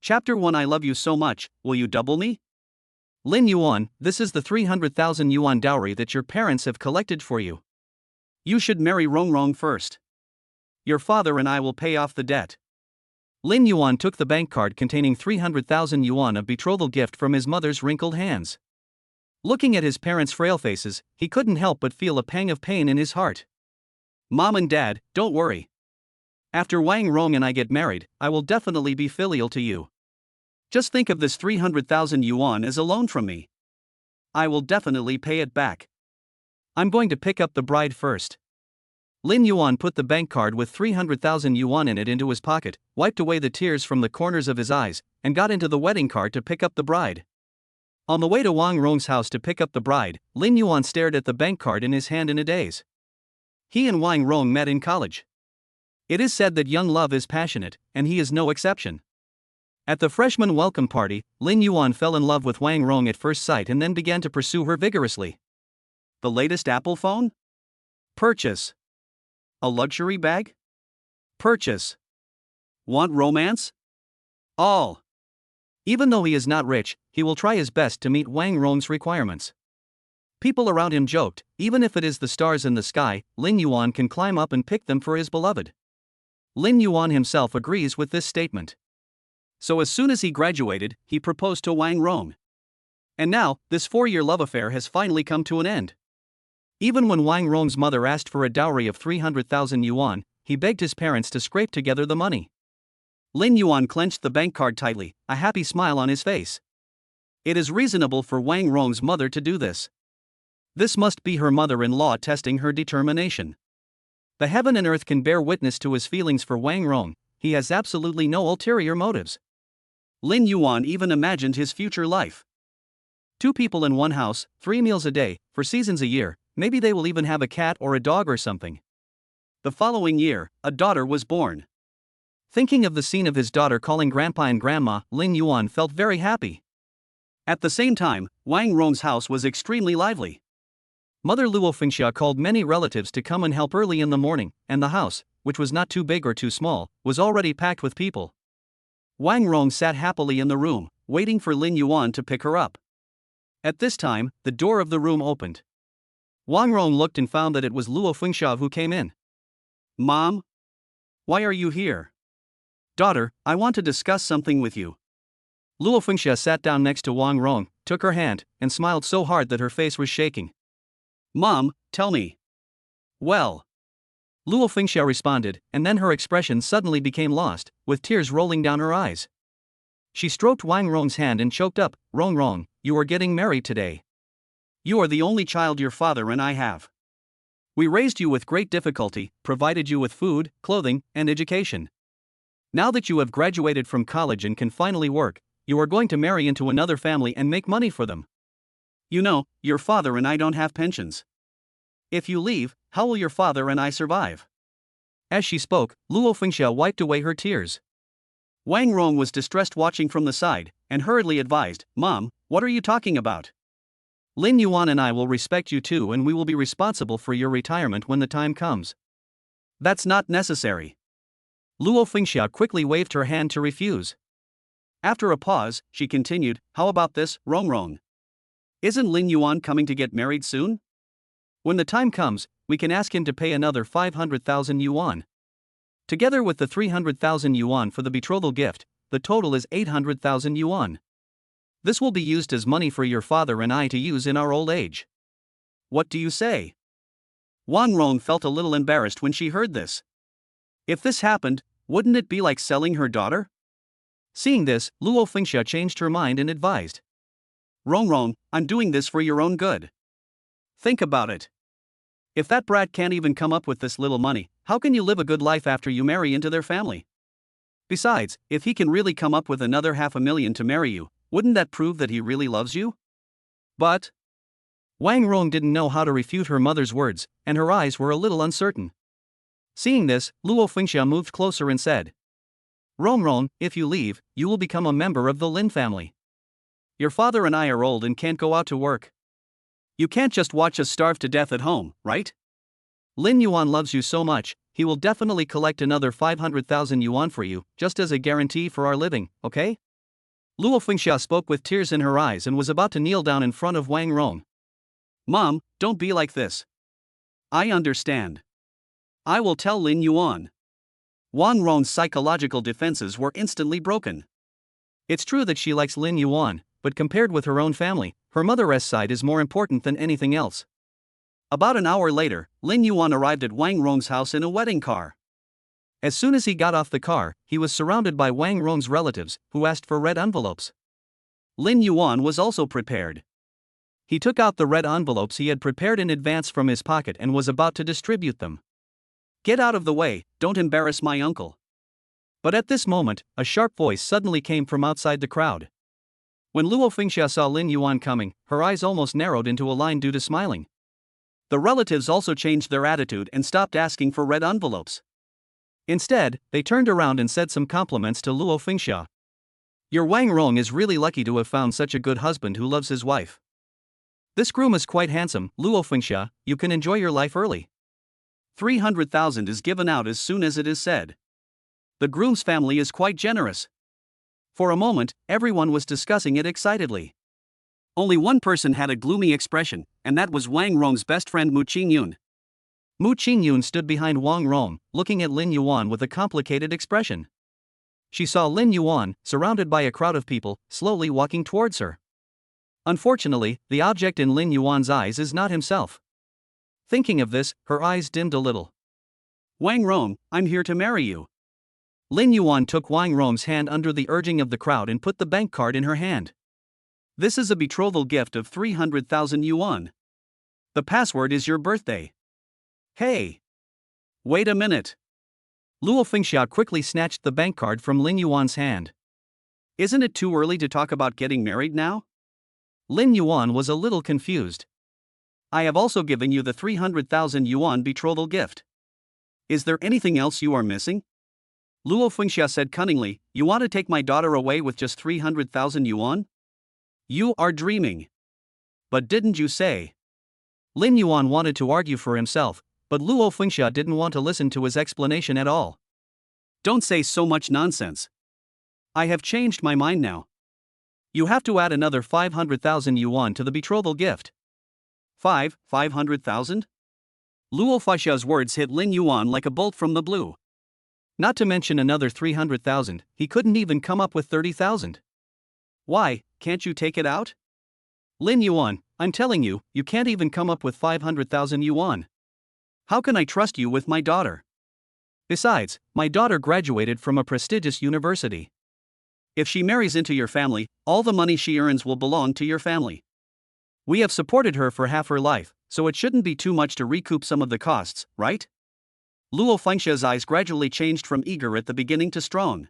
Chapter 1 I love you so much, will you double me? Lin Yuan, this is the 300,000 yuan dowry that your parents have collected for you. You should marry Rong first. Your father and I will pay off the debt. Lin Yuan took the bank card containing 300,000 yuan of betrothal gift from his mother's wrinkled hands. Looking at his parents' frail faces, he couldn't help but feel a pang of pain in his heart. Mom and Dad, don't worry. After Wang, Rong and I get married, I will definitely be filial to you. Just think of this 300,000 yuan as a loan from me. I will definitely pay it back. I'm going to pick up the bride first. Lin Yuan put the bank card with 300,000 yuan in it into his pocket, wiped away the tears from the corners of his eyes, and got into the wedding car to pick up the bride. On the way to Wang Rong's house to pick up the bride, Lin Yuan stared at the bank card in his hand in a daze. He and Wang Rong met in college. It is said that young love is passionate, and he is no exception. At the freshman welcome party, Lin Yuan fell in love with Wang Rong at first sight and then began to pursue her vigorously. The latest Apple phone? Purchase. A luxury bag? Purchase. Want romance? All. Even though he is not rich, he will try his best to meet Wang Rong's requirements. People around him joked, even if it is the stars in the sky, Lin Yuan can climb up and pick them for his beloved. Lin Yuan himself agrees with this statement. So as soon as he graduated, he proposed to Wang Rong. And now, this 4-year love affair has finally come to an end. Even when Wang Rong's mother asked for a dowry of 300,000 yuan, he begged his parents to scrape together the money. Lin Yuan clenched the bank card tightly, a happy smile on his face. It is reasonable for Wang Rong's mother to do this. This must be her mother-in-law testing her determination. The heaven and earth can bear witness to his feelings for Wang Rong. He has absolutely no ulterior motives. Lin Yuan even imagined his future life. 2 people in one house, 3 meals a day, for seasons a year, maybe they will even have a cat or a dog or something. The following year, a daughter was born. Thinking of the scene of his daughter calling Grandpa and Grandma, Lin Yuan felt very happy. At the same time, Wang Rong's house was extremely lively. Mother Luo Fengxia called many relatives to come and help early in the morning, and the house, which was not too big or too small, was already packed with people. Wang Rong sat happily in the room, waiting for Lin Yuan to pick her up. At this time, the door of the room opened. Wang Rong looked and found that it was Luo Fengxia who came in. Mom? Why are you here? Daughter, I want to discuss something with you. Luo Fengxia sat down next to Wang Rong, took her hand, and smiled so hard that her face was shaking. Mom, tell me. Well. Luo Fengxia responded, and then her expression suddenly became lost, with tears rolling down her eyes. She stroked Wang Rong's hand and choked up, Rong, you are getting married today. You are the only child your father and I have. We raised you with great difficulty, provided you with food, clothing, and education. Now that you have graduated from college and can finally work, you are going to marry into another family and make money for them. You know, your father and I don't have pensions. If you leave, how will your father and I survive? As she spoke, Luo Fengxia wiped away her tears. Wang Rong was distressed watching from the side, and hurriedly advised, Mom, what are you talking about? Lin Yuan and I will respect you too, and we will be responsible for your retirement when the time comes. That's not necessary. Luo Fengxia quickly waved her hand to refuse. After a pause, she continued, how about this, Rong? Isn't Lin Yuan coming to get married soon? When the time comes, we can ask him to pay another 500,000 yuan. Together with the 300,000 yuan for the betrothal gift, the total is 800,000 yuan. This will be used as money for your father and I to use in our old age. What do you say? Wang Rong felt a little embarrassed when she heard this. If this happened, wouldn't it be like selling her daughter? Seeing this, Luo Fengxia changed her mind and advised. Rong, I'm doing this for your own good. Think about it. If that brat can't even come up with this little money, how can you live a good life after you marry into their family? Besides, if he can really come up with another 500,000 to marry you, wouldn't that prove that he really loves you? But Wang Rong didn't know how to refute her mother's words, and her eyes were a little uncertain. Seeing this, Luo Fengxia moved closer and said, Rong, if you leave, you will become a member of the Lin family. Your father and I are old and can't go out to work. You can't just watch us starve to death at home, right? Lin Yuan loves you so much, he will definitely collect another 500,000 yuan for you, just as a guarantee for our living, okay? Luo Fengxia spoke with tears in her eyes and was about to kneel down in front of Wang Rong. Mom, don't be like this. I understand. I will tell Lin Yuan. Wang Rong's psychological defenses were instantly broken. It's true that she likes Lin Yuan, but compared with her own family, her mother's side is more important than anything else. About an hour later, Lin Yuan arrived at Wang Rong's house in a wedding car. As soon as he got off the car, he was surrounded by Wang Rong's relatives, who asked for red envelopes. Lin Yuan was also prepared. He took out the red envelopes he had prepared in advance from his pocket and was about to distribute them. Get out of the way, don't embarrass my uncle. But at this moment, a sharp voice suddenly came from outside the crowd. When Luo Fengxia saw Lin Yuan coming, her eyes almost narrowed into a line due to smiling. The relatives also changed their attitude and stopped asking for red envelopes. Instead, they turned around and said some compliments to Luo Fengxia. Your Wang Rong is really lucky to have found such a good husband who loves his wife. This groom is quite handsome, Luo Fengxia, you can enjoy your life early. 300,000 is given out as soon as it is said. The groom's family is quite generous. For a moment, everyone was discussing it excitedly. Only one person had a gloomy expression, and that was Wang Rong's best friend Mu Ching Yun. Mu Ching Yun stood behind Wang Rong, looking at Lin Yuan with a complicated expression. She saw Lin Yuan, surrounded by a crowd of people, slowly walking towards her. Unfortunately, the object in Lin Yuan's eyes is not himself. Thinking of this, her eyes dimmed a little. Wang Rong, I'm here to marry you. Lin Yuan took Wang Rong's hand under the urging of the crowd and put the bank card in her hand. This is a betrothal gift of 300,000 yuan. The password is your birthday. Hey! Wait a minute. Luo Fengxia quickly snatched the bank card from Lin Yuan's hand. Isn't it too early to talk about getting married now? Lin Yuan was a little confused. I have also given you the 300,000 yuan betrothal gift. Is there anything else you are missing? Luo Fengxia said cunningly, you want to take my daughter away with just 300,000 yuan? You are dreaming. But didn't you say? Lin Yuan wanted to argue for himself, but Luo Fengxia didn't want to listen to his explanation at all. Don't say so much nonsense. I have changed my mind now. You have to add another 500,000 yuan to the betrothal gift. 500,000? Luo Fengxia's words hit Lin Yuan like a bolt from the blue. Not to mention another 300,000, he couldn't even come up with 30,000. Why, can't you take it out? Lin Yuan, I'm telling you, you can't even come up with 500,000 yuan. How can I trust you with my daughter? Besides, my daughter graduated from a prestigious university. If she marries into your family, all the money she earns will belong to your family. We have supported her for half her life, so it shouldn't be too much to recoup some of the costs, right? Luo Fengxia's eyes gradually changed from eager at the beginning to strong.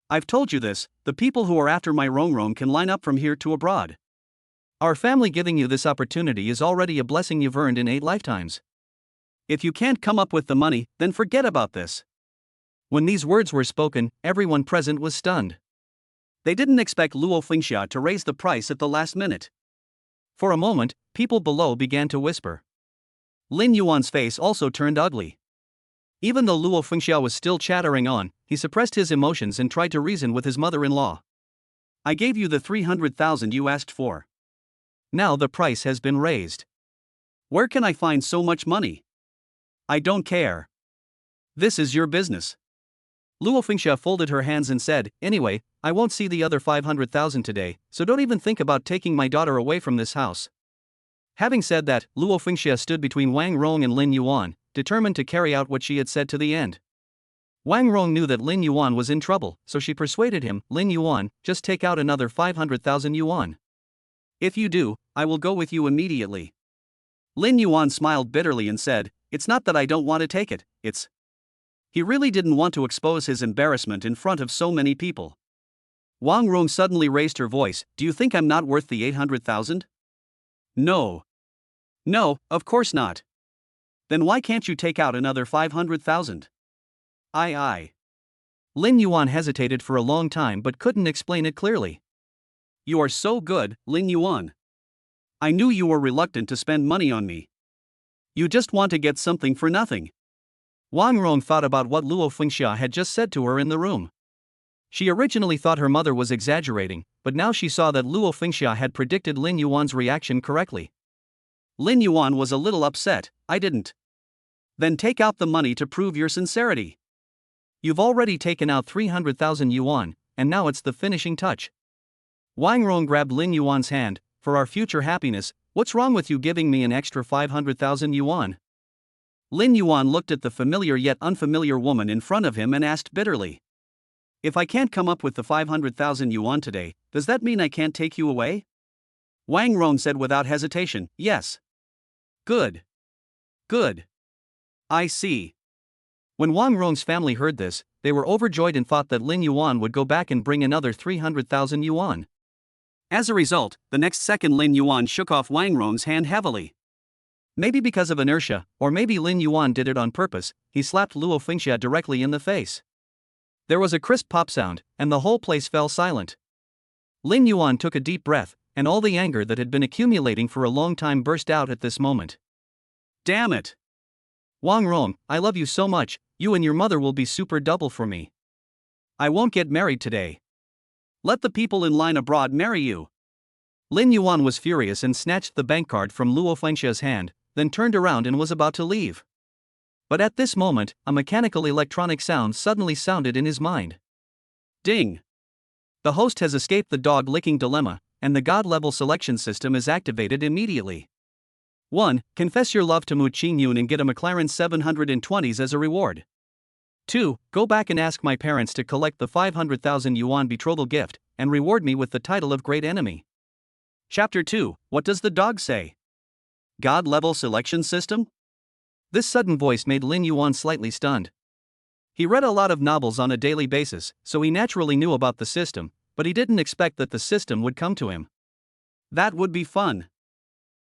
I've told you this, the people who are after my Rong can line up from here to abroad. Our family giving you this opportunity is already a blessing you've earned in 8 lifetimes. If you can't come up with the money, then forget about this. When these words were spoken, everyone present was stunned. They didn't expect Luo Fengxia to raise the price at the last minute. For a moment, people below began to whisper. Lin Yuan's face also turned ugly. Even though Luo Fengxia was still chattering on, he suppressed his emotions and tried to reason with his mother-in-law. I gave you the 300,000 you asked for. Now the price has been raised. Where can I find so much money? I don't care. This is your business. Luo Fengxia folded her hands and said, anyway, I won't see the other 500,000 today, so don't even think about taking my daughter away from this house. Having said that, Luo Fengxia stood between Wang Rong and Lin Yuan, determined to carry out what she had said to the end. Wang Rong knew that Lin Yuan was in trouble, so she persuaded him, Lin Yuan, just take out another 500,000 yuan. If you do, I will go with you immediately. Lin Yuan smiled bitterly and said, it's not that I don't want to take it, it's... He really didn't want to expose his embarrassment in front of so many people. Wang Rong suddenly raised her voice, do you think I'm not worth the 800,000? No. No, of course not. Then why can't you take out another 500,000? I. Lin Yuan hesitated for a long time but couldn't explain it clearly. You are so good, Lin Yuan. I knew you were reluctant to spend money on me. You just want to get something for nothing. Wang Rong thought about what Luo Fengxia had just said to her in the room. She originally thought her mother was exaggerating, but now she saw that Luo Fengxia had predicted Lin Yuan's reaction correctly. Lin Yuan was a little upset. I didn't. Then take out the money to prove your sincerity. You've already taken out 300,000 yuan, and now it's the finishing touch. Wang Rong grabbed Lin Yuan's hand. For our future happiness, what's wrong with you giving me an extra 500,000 yuan? Lin Yuan looked at the familiar yet unfamiliar woman in front of him and asked bitterly. If I can't come up with the 500,000 yuan today, does that mean I can't take you away? Wang Rong said without hesitation, yes. Good. Good. I see. When Wang Rong's family heard this, they were overjoyed and thought that Lin Yuan would go back and bring another 300,000 yuan. As a result, the next second Lin Yuan shook off Wang Rong's hand heavily. Maybe because of inertia, or maybe Lin Yuan did it on purpose, he slapped Luo Fengxia directly in the face. There was a crisp pop sound, and the whole place fell silent. Lin Yuan took a deep breath, and all the anger that had been accumulating for a long time burst out at this moment. Damn it! Wang Rong, I love you so much, you and your mother will be super double for me. I won't get married today. Let the people in line abroad marry you. Lin Yuan was furious and snatched the bank card from Luo Fengxia's hand, then turned around and was about to leave. But at this moment, a mechanical electronic sound suddenly sounded in his mind. Ding! The host has escaped the dog-licking dilemma, and the God-level selection system is activated immediately. 1. Confess your love to Mu Ching Yun and get a McLaren 720s as a reward. 2. Go back and ask my parents to collect the 500,000 yuan betrothal gift, and reward me with the title of Great Enemy. Chapter 2. What does the dog say? God-level selection system? This sudden voice made Lin Yuan slightly stunned. He read a lot of novels on a daily basis, so he naturally knew about the system, but he didn't expect that the system would come to him. That would be fun.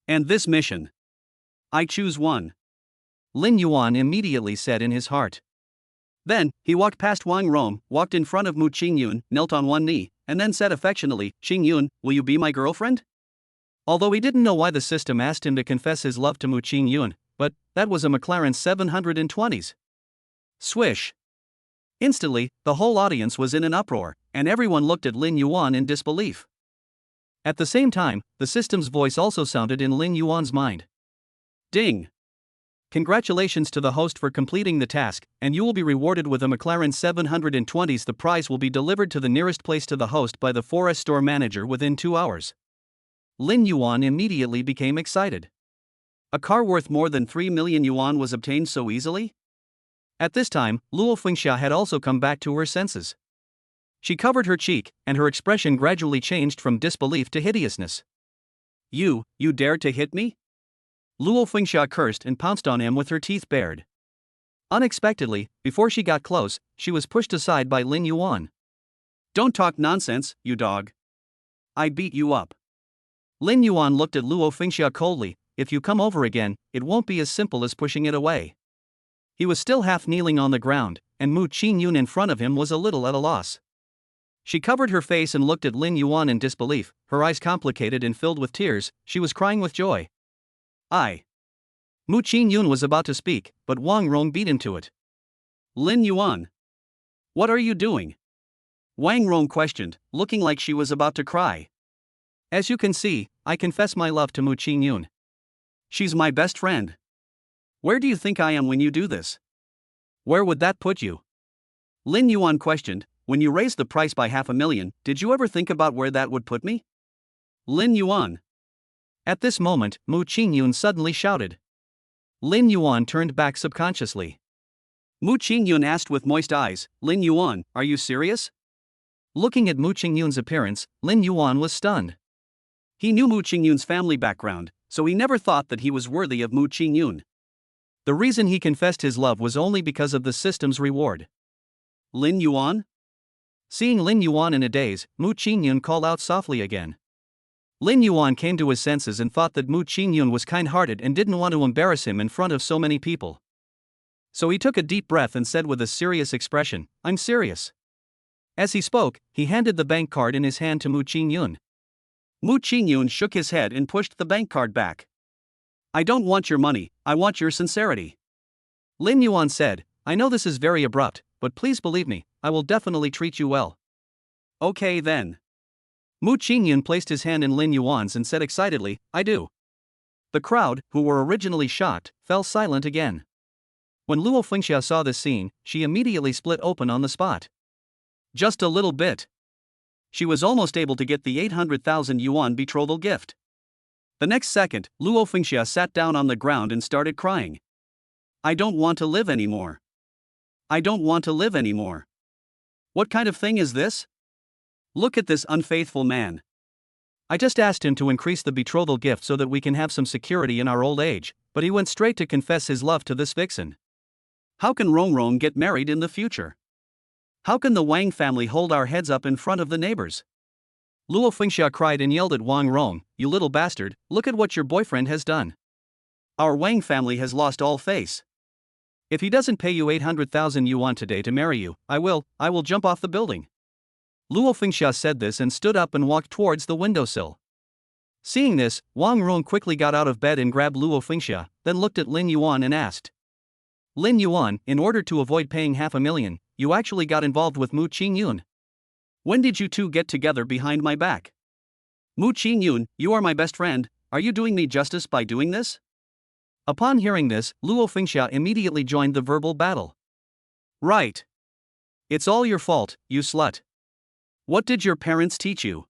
And this mission? I choose 1. Lin Yuan immediately said in his heart. Then, he walked past Wang Rong, walked in front of Mu Ching Yun, knelt on one knee, and then said affectionately, Ching Yun, will you be my girlfriend? Although he didn't know why the system asked him to confess his love to Mu Ching Yun, but that was a McLaren 720s. Swish. Instantly, the whole audience was in an uproar, and everyone looked at Lin Yuan in disbelief. At the same time, the system's voice also sounded in Lin Yuan's mind. Ding! Congratulations to the host for completing the task, and you will be rewarded with a McLaren 720s. The prize will be delivered to the nearest place to the host by the forest store manager within 2 hours. Lin Yuan immediately became excited. A car worth more than 3 million yuan was obtained so easily? At this time, Luo Fengxia had also come back to her senses. She covered her cheek, and her expression gradually changed from disbelief to hideousness. You dared to hit me? Luo Fengxia cursed and pounced on him with her teeth bared. Unexpectedly, before she got close, she was pushed aside by Lin Yuan. Don't talk nonsense, you dog. I beat you up. Lin Yuan looked at Luo Fengxia coldly. If you come over again, it won't be as simple as pushing it away. He was still half kneeling on the ground, and Mu Ching Yun in front of him was a little at a loss. She covered her face and looked at Lin Yuan in disbelief, her eyes complicated and filled with tears. She was crying with joy. Mu Ching Yun was about to speak, but Wang Rong beat him to it. Lin Yuan. What are you doing? Wang Rong questioned, looking like she was about to cry. As you can see, I confess my love to Mu Ching Yun. She's my best friend. Where do you think I am when you do this? Where would that put you? Lin Yuan questioned, when you raised the price by 500,000, did you ever think about where that would put me? Lin Yuan. At this moment, Mu Ching Yun suddenly shouted. Lin Yuan turned back subconsciously. Mu Ching Yun asked with moist eyes, Lin Yuan, are you serious? Looking at Mu Ching Yun's appearance, Lin Yuan was stunned. He knew Mu Ching Yun's family background, so he never thought that he was worthy of Mu Ching Yun. The reason he confessed his love was only because of the system's reward. Lin Yuan? Seeing Lin Yuan in a daze, Mu Ching Yun called out softly again. Lin Yuan came to his senses and thought that Mu Ching Yun was kind-hearted and didn't want to embarrass him in front of so many people. So he took a deep breath and said with a serious expression, I'm serious. As he spoke, he handed the bank card in his hand to Mu Ching Yun. Mu Ching Yun shook his head and pushed the bank card back. I don't want your money, I want your sincerity. Lin Yuan said, I know this is very abrupt, but please believe me, I will definitely treat you well. Okay then. Mu Ching Yun placed his hand in Lin Yuan's and said excitedly, I do. The crowd, who were originally shocked, fell silent again. When Luo Fengxia saw this scene, she immediately split open on the spot. Just a little bit. She was almost able to get the 800,000 yuan betrothal gift. The next second, Luo Fengxia sat down on the ground and started crying. I don't want to live anymore. I don't want to live anymore. What kind of thing is this? Look at this unfaithful man. I just asked him to increase the betrothal gift so that we can have some security in our old age, but he went straight to confess his love to this vixen. How can Rong get married in the future? How can the Wang family hold our heads up in front of the neighbors? Luo Fengxia cried and yelled at Rong, you little bastard, look at what your boyfriend has done. Our Wang family has lost all face. If he doesn't pay you 800,000 yuan today to marry you, I will jump off the building. Luo Fengxia said this and stood up and walked towards the windowsill. Seeing this, Rong quickly got out of bed and grabbed Luo Fengxia, then looked at Lin Yuan and asked. Lin Yuan, in order to avoid paying 500,000, you actually got involved with Mu Ching Yun. When did you two get together behind my back? Mu Ching Yun, you are my best friend, are you doing me justice by doing this? Upon hearing this, Luo Fengxia immediately joined the verbal battle. Right. It's all your fault, you slut. What did your parents teach you?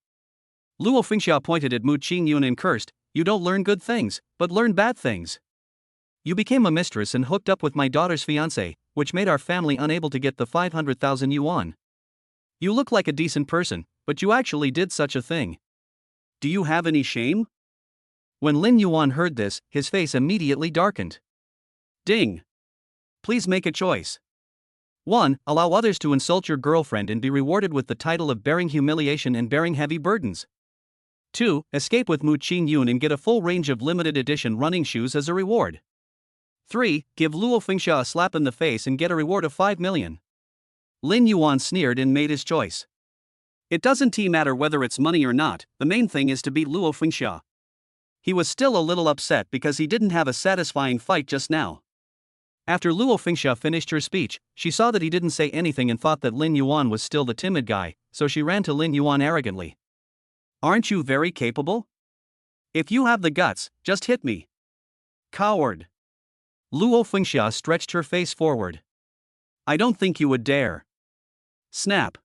Luo Fengxia pointed at Mu Ching Yun and cursed, you don't learn good things, but learn bad things. You became a mistress and hooked up with my daughter's fiancé, which made our family unable to get the 500,000 yuan. You look like a decent person, but you actually did such a thing. Do you have any shame? When Lin Yuan heard this, his face immediately darkened. Ding. Please make a choice. 1. Allow others to insult your girlfriend and be rewarded with the title of bearing humiliation and bearing heavy burdens. 2. Escape with Mu Ching Yun and get a full range of limited edition running shoes as a reward. 3. Give Luo Fengxia a slap in the face and get a reward of 5 million. Lin Yuan sneered and made his choice. It doesn't matter whether it's money or not, the main thing is to beat Luo Fengxia. He was still a little upset because he didn't have a satisfying fight just now. After Luo Fengxia finished her speech, she saw that he didn't say anything and thought that Lin Yuan was still the timid guy, so she ran to Lin Yuan arrogantly. Aren't you very capable? If you have the guts, just hit me. Coward. Luo Fengxia stretched her face forward. I don't think you would dare. Snap.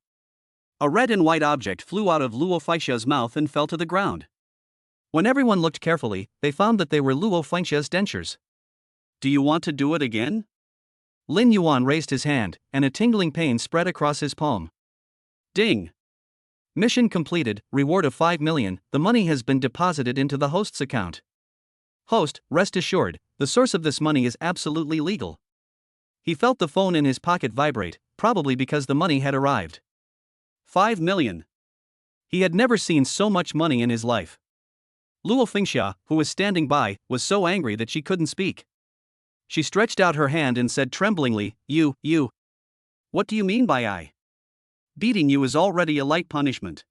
A red and white object flew out of Luo Fengxia's mouth and fell to the ground. When everyone looked carefully, they found that they were Luo Fengxia's dentures. Do you want to do it again? Lin Yuan raised his hand, and a tingling pain spread across his palm. Ding. Mission completed, reward of 5 million, the money has been deposited into the host's account. Host, rest assured, the source of this money is absolutely legal. He felt the phone in his pocket vibrate, probably because the money had arrived. 5 million. He had never seen so much money in his life. Luo Fengxia, who was standing by, was so angry that she couldn't speak. She stretched out her hand and said tremblingly, You. What do you mean by I? Beating you is already a light punishment.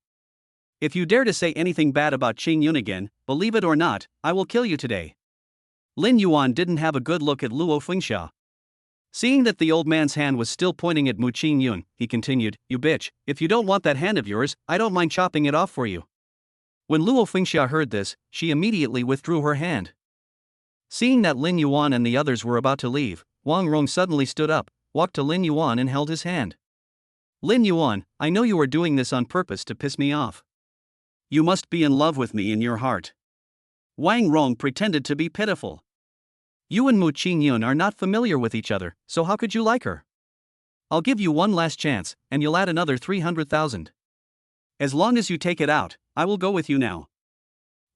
If you dare to say anything bad about Ching Yun again, believe it or not, I will kill you today. Lin Yuan didn't have a good look at Luo Fengxia. Seeing that the old man's hand was still pointing at Mu Ching Yun, he continued, You bitch, if you don't want that hand of yours, I don't mind chopping it off for you. When Luo Fengxia heard this, she immediately withdrew her hand. Seeing that Lin Yuan and the others were about to leave, Rong suddenly stood up, walked to Lin Yuan and held his hand. Lin Yuan, I know you are doing this on purpose to piss me off. You must be in love with me in your heart. Rong pretended to be pitiful. You and Mu Ching Yun are not familiar with each other, so how could you like her? I'll give you one last chance, and you'll add another 300,000. As long as you take it out, I will go with you now.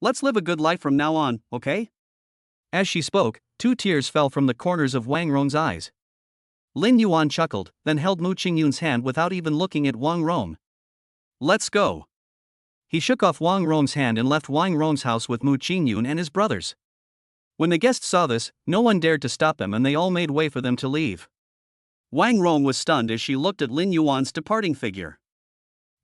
Let's live a good life from now on, okay? As she spoke, 2 tears fell from the corners of Rong's eyes. Lin Yuan chuckled, then held Mu Ching Yun's hand without even looking at Rong. Let's go. He shook off Rong's hand and left Rong's house with Mu Ching Yun and his brothers. When the guests saw this, no one dared to stop them and they all made way for them to leave. Rong was stunned as she looked at Lin Yuan's departing figure.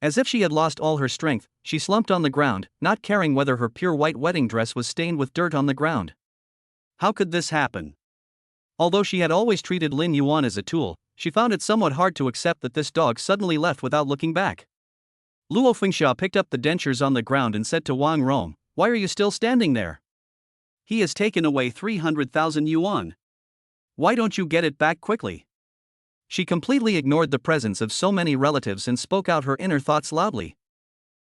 As if she had lost all her strength, she slumped on the ground, not caring whether her pure white wedding dress was stained with dirt on the ground. How could this happen? Although she had always treated Lin Yuan as a tool, she found it somewhat hard to accept that this dog suddenly left without looking back. Luo Fengxia picked up the dentures on the ground and said to Wang Rong, "Why are you still standing there? He has taken away 300,000 yuan. Why don't you get it back quickly?" She completely ignored the presence of so many relatives and spoke out her inner thoughts loudly.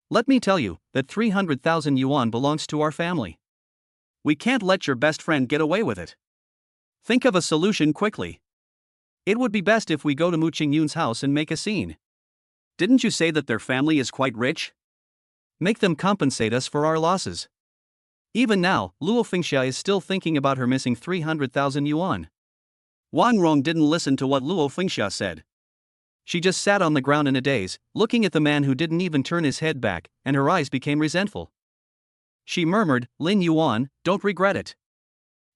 "Let me tell you that 300,000 yuan belongs to our family. We can't let your best friend get away with it. Think of a solution quickly. It would be best if we go to Mu Ching Yun's house and make a scene. Didn't you say that their family is quite rich? Make them compensate us for our losses." Even now, Luo Fengxia is still thinking about her missing 300,000 yuan. Wang Rong didn't listen to what Luo Fengxia said. She just sat on the ground in a daze, looking at the man who didn't even turn his head back, and her eyes became resentful. She murmured, "Lin Yuan, don't regret it.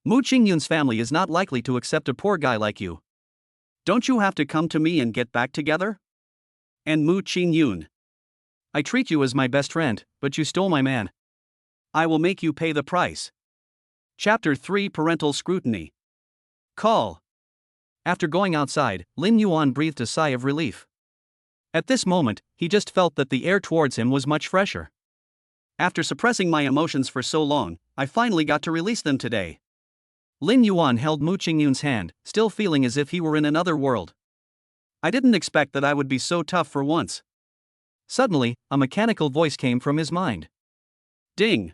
Mu Ching Yun's family is not likely to accept a poor guy like you. Don't you have to come to me and get back together? And Mu Ching Yun, I treat you as my best friend, but you stole my man. I will make you pay the price." Chapter 3 Parental Scrutiny. Call. After going outside, Lin Yuan breathed a sigh of relief. At this moment, he just felt that the air towards him was much fresher. After suppressing my emotions for so long, I finally got to release them today. Lin Yuan held Mu Ching Yun's hand, still feeling as if he were in another world. I didn't expect that I would be so tough for once. Suddenly, a mechanical voice came from his mind. Ding.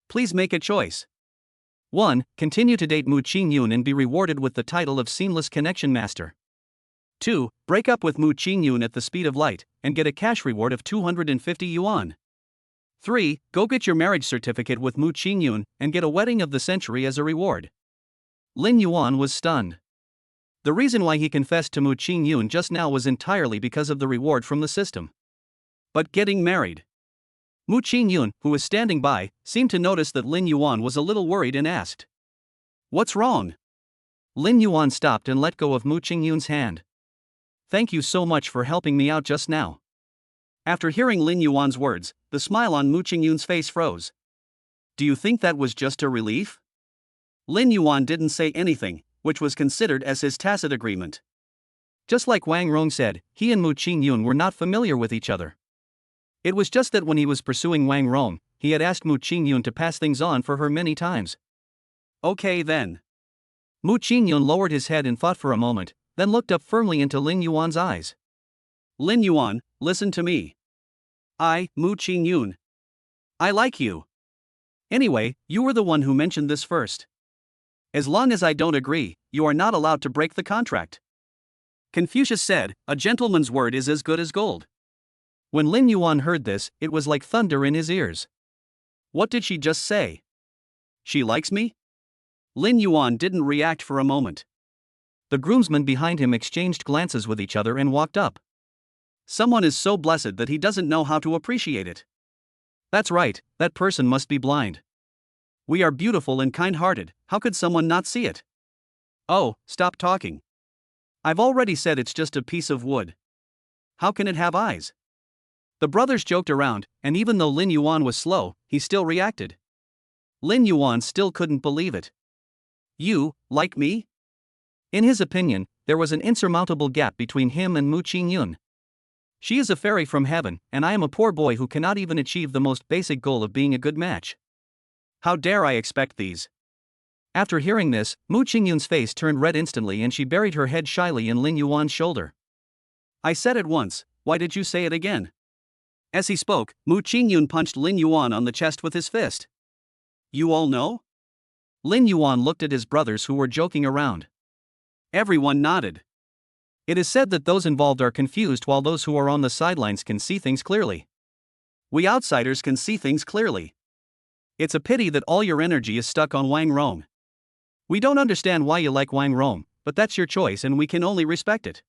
Please make a choice. 1. Continue to date Mu Ching Yun and be rewarded with the title of Seamless Connection Master. 2. Break up with Mu Ching Yun at the speed of light, and get a cash reward of 250 yuan. 3. Go get your marriage certificate with Mu Ching Yun, and get a wedding of the century as a reward. Lin Yuan was stunned. The reason why he confessed to Mu Ching Yun just now was entirely because of the reward from the system. But getting married. Mu Ching Yun, who was standing by, seemed to notice that Lin Yuan was a little worried and asked, "What's wrong?" Lin Yuan stopped and let go of Mu Ching Yun's hand. "Thank you so much for helping me out just now." After hearing Lin Yuan's words, the smile on Mu Ching Yun's face froze. "Do you think that was just a relief?" Lin Yuan didn't say anything, which was considered as his tacit agreement. Just like Wang Rong said, he and Mu Ching Yun were not familiar with each other. It was just that when he was pursuing Wang Rong, he had asked Mu Ching Yun to pass things on for her many times. "Okay then." Mu Ching Yun lowered his head and thought for a moment, then looked up firmly into Lin Yuan's eyes. "Lin Yuan, listen to me. Mu Ching Yun, I like you. Anyway, you were the one who mentioned this first. As long as I don't agree, you are not allowed to break the contract." Confucius said, "A gentleman's word is as good as gold." When Lin Yuan heard this, it was like thunder in his ears. What did she just say? She likes me? Lin Yuan didn't react for a moment. The groomsmen behind him exchanged glances with each other and walked up. Someone is so blessed that he doesn't know how to appreciate it. That's right, that person must be blind. We are beautiful and kind-hearted, how could someone not see it? Oh, stop talking. I've already said it's just a piece of wood. How can it have eyes? The brothers joked around, and even though Lin Yuan was slow, he still reacted. Lin Yuan still couldn't believe it. You, like me? In his opinion, there was an insurmountable gap between him and Mu Ching Yun. She is a fairy from heaven, and I am a poor boy who cannot even achieve the most basic goal of being a good match. How dare I expect these? After hearing this, Mu Ching Yun's face turned red instantly and she buried her head shyly in Lin Yuan's shoulder. I said it once, why did you say it again? As he spoke, Mu Ching Yun punched Lin Yuan on the chest with his fist. You all know? Lin Yuan looked at his brothers who were joking around. Everyone nodded. It is said that those involved are confused while those who are on the sidelines can see things clearly. We outsiders can see things clearly. It's a pity that all your energy is stuck on Wang Rong. We don't understand why you like Wang Rong, but that's your choice and we can only respect it.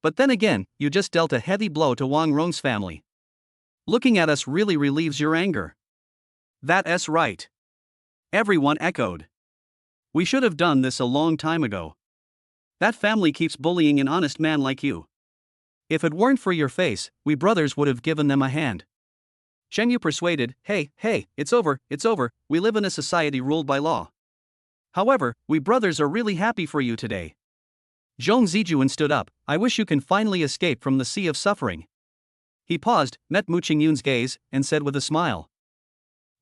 But then again, you just dealt a heavy blow to Wang Rong's family. Looking at us really relieves your anger. That's right. Everyone echoed. We should have done this a long time ago. That family keeps bullying an honest man like you. If it weren't for your face, we brothers would have given them a hand. Shen Yu persuaded, hey, it's over, we live in a society ruled by law. However, we brothers are really happy for you today. Zhong Zijuan stood up, I wish you can finally escape from the sea of suffering. He paused, met Mu Ching Yun's gaze, and said with a smile,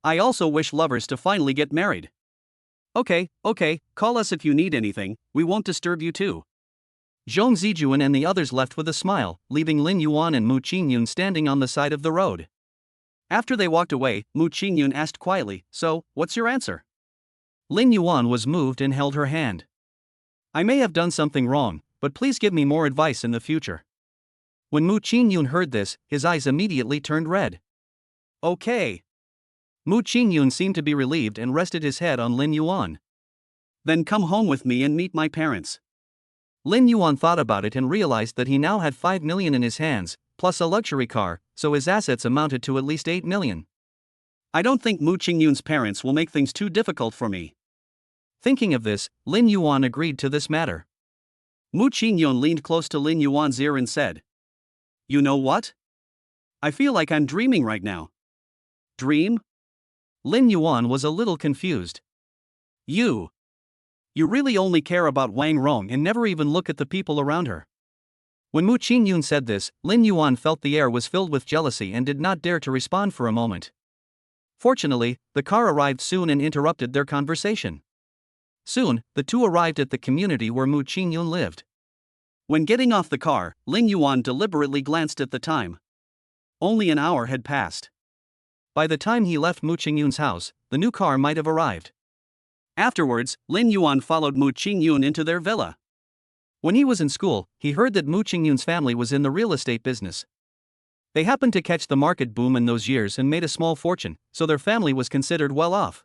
I also wish lovers to finally get married. Okay, call us if you need anything, we won't disturb you too. Zhong Zijuan and the others left with a smile, leaving Lin Yuan and Mu Ching Yun standing on the side of the road. After they walked away, Mu Ching Yun asked quietly, So, what's your answer? Lin Yuan was moved and held her hand. I may have done something wrong, but please give me more advice in the future. When Mu Ching Yun heard this, his eyes immediately turned red. Okay. Mu Ching Yun seemed to be relieved and rested his head on Lin Yuan. Then come home with me and meet my parents. Lin Yuan thought about it and realized that he now had 5 million in his hands, plus a luxury car, so his assets amounted to at least 8 million. I don't think Mu Ching Yun's parents will make things too difficult for me. Thinking of this, Lin Yuan agreed to this matter. Mu Ching Yun leaned close to Lin Yuan's ear and said, You know what? I feel like I'm dreaming right now. Dream? Lin Yuan was a little confused. You really only care about Wang Rong and never even look at the people around her. When Mu Ching Yun said this, Lin Yuan felt the air was filled with jealousy and did not dare to respond for a moment. Fortunately, the car arrived soon and interrupted their conversation. Soon, the two arrived at the community where Mu Ching Yun lived. When getting off the car, Lin Yuan deliberately glanced at the time. Only an hour had passed. By the time he left Mu Ching Yun's house, the new car might have arrived. Afterwards, Lin Yuan followed Mu Ching Yun into their villa. When he was in school, he heard that Mu Ching Yun's family was in the real estate business. They happened to catch the market boom in those years and made a small fortune, so their family was considered well off.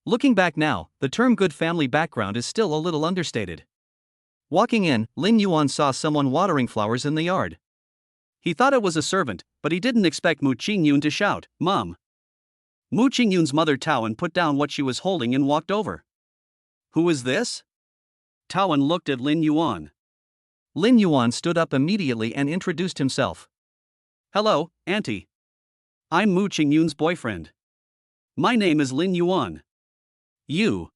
Looking back now, the term good family background is still a little understated. Walking in, Lin Yuan saw someone watering flowers in the yard. He thought it was a servant, but he didn't expect Mu Ching Yun to shout, Mom. Mu Ching Yun's mother Taoan put down what she was holding and walked over. Who is this? Taoan looked at Lin Yuan. Lin Yuan stood up immediately and introduced himself. Hello, Auntie. I'm Mu Ching Yun's boyfriend. My name is Lin Yuan. You.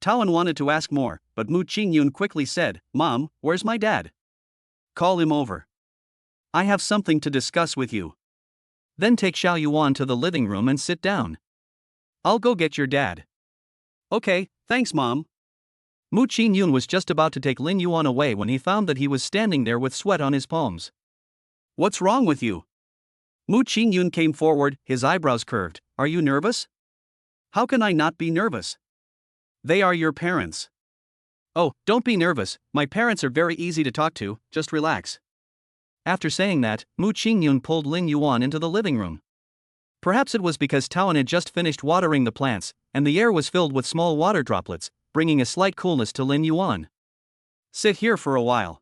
Taoan wanted to ask more, but Mu Ching Yun quickly said, Mom, where's my dad? Call him over. I have something to discuss with you. Then take Xiao Yuan to the living room and sit down. I'll go get your dad. Okay, thanks Mom. Mu Ching Yun was just about to take Lin Yuan away when he found that he was standing there with sweat on his palms. What's wrong with you? Mu Ching Yun came forward, his eyebrows curved. Are you nervous? How can I not be nervous? They are your parents. Oh, don't be nervous, my parents are very easy to talk to, just relax. After saying that, Mu Ching Yun pulled Lin Yuan into the living room. Perhaps it was because Taoan had just finished watering the plants, and the air was filled with small water droplets, bringing a slight coolness to Lin Yuan. Sit here for a while.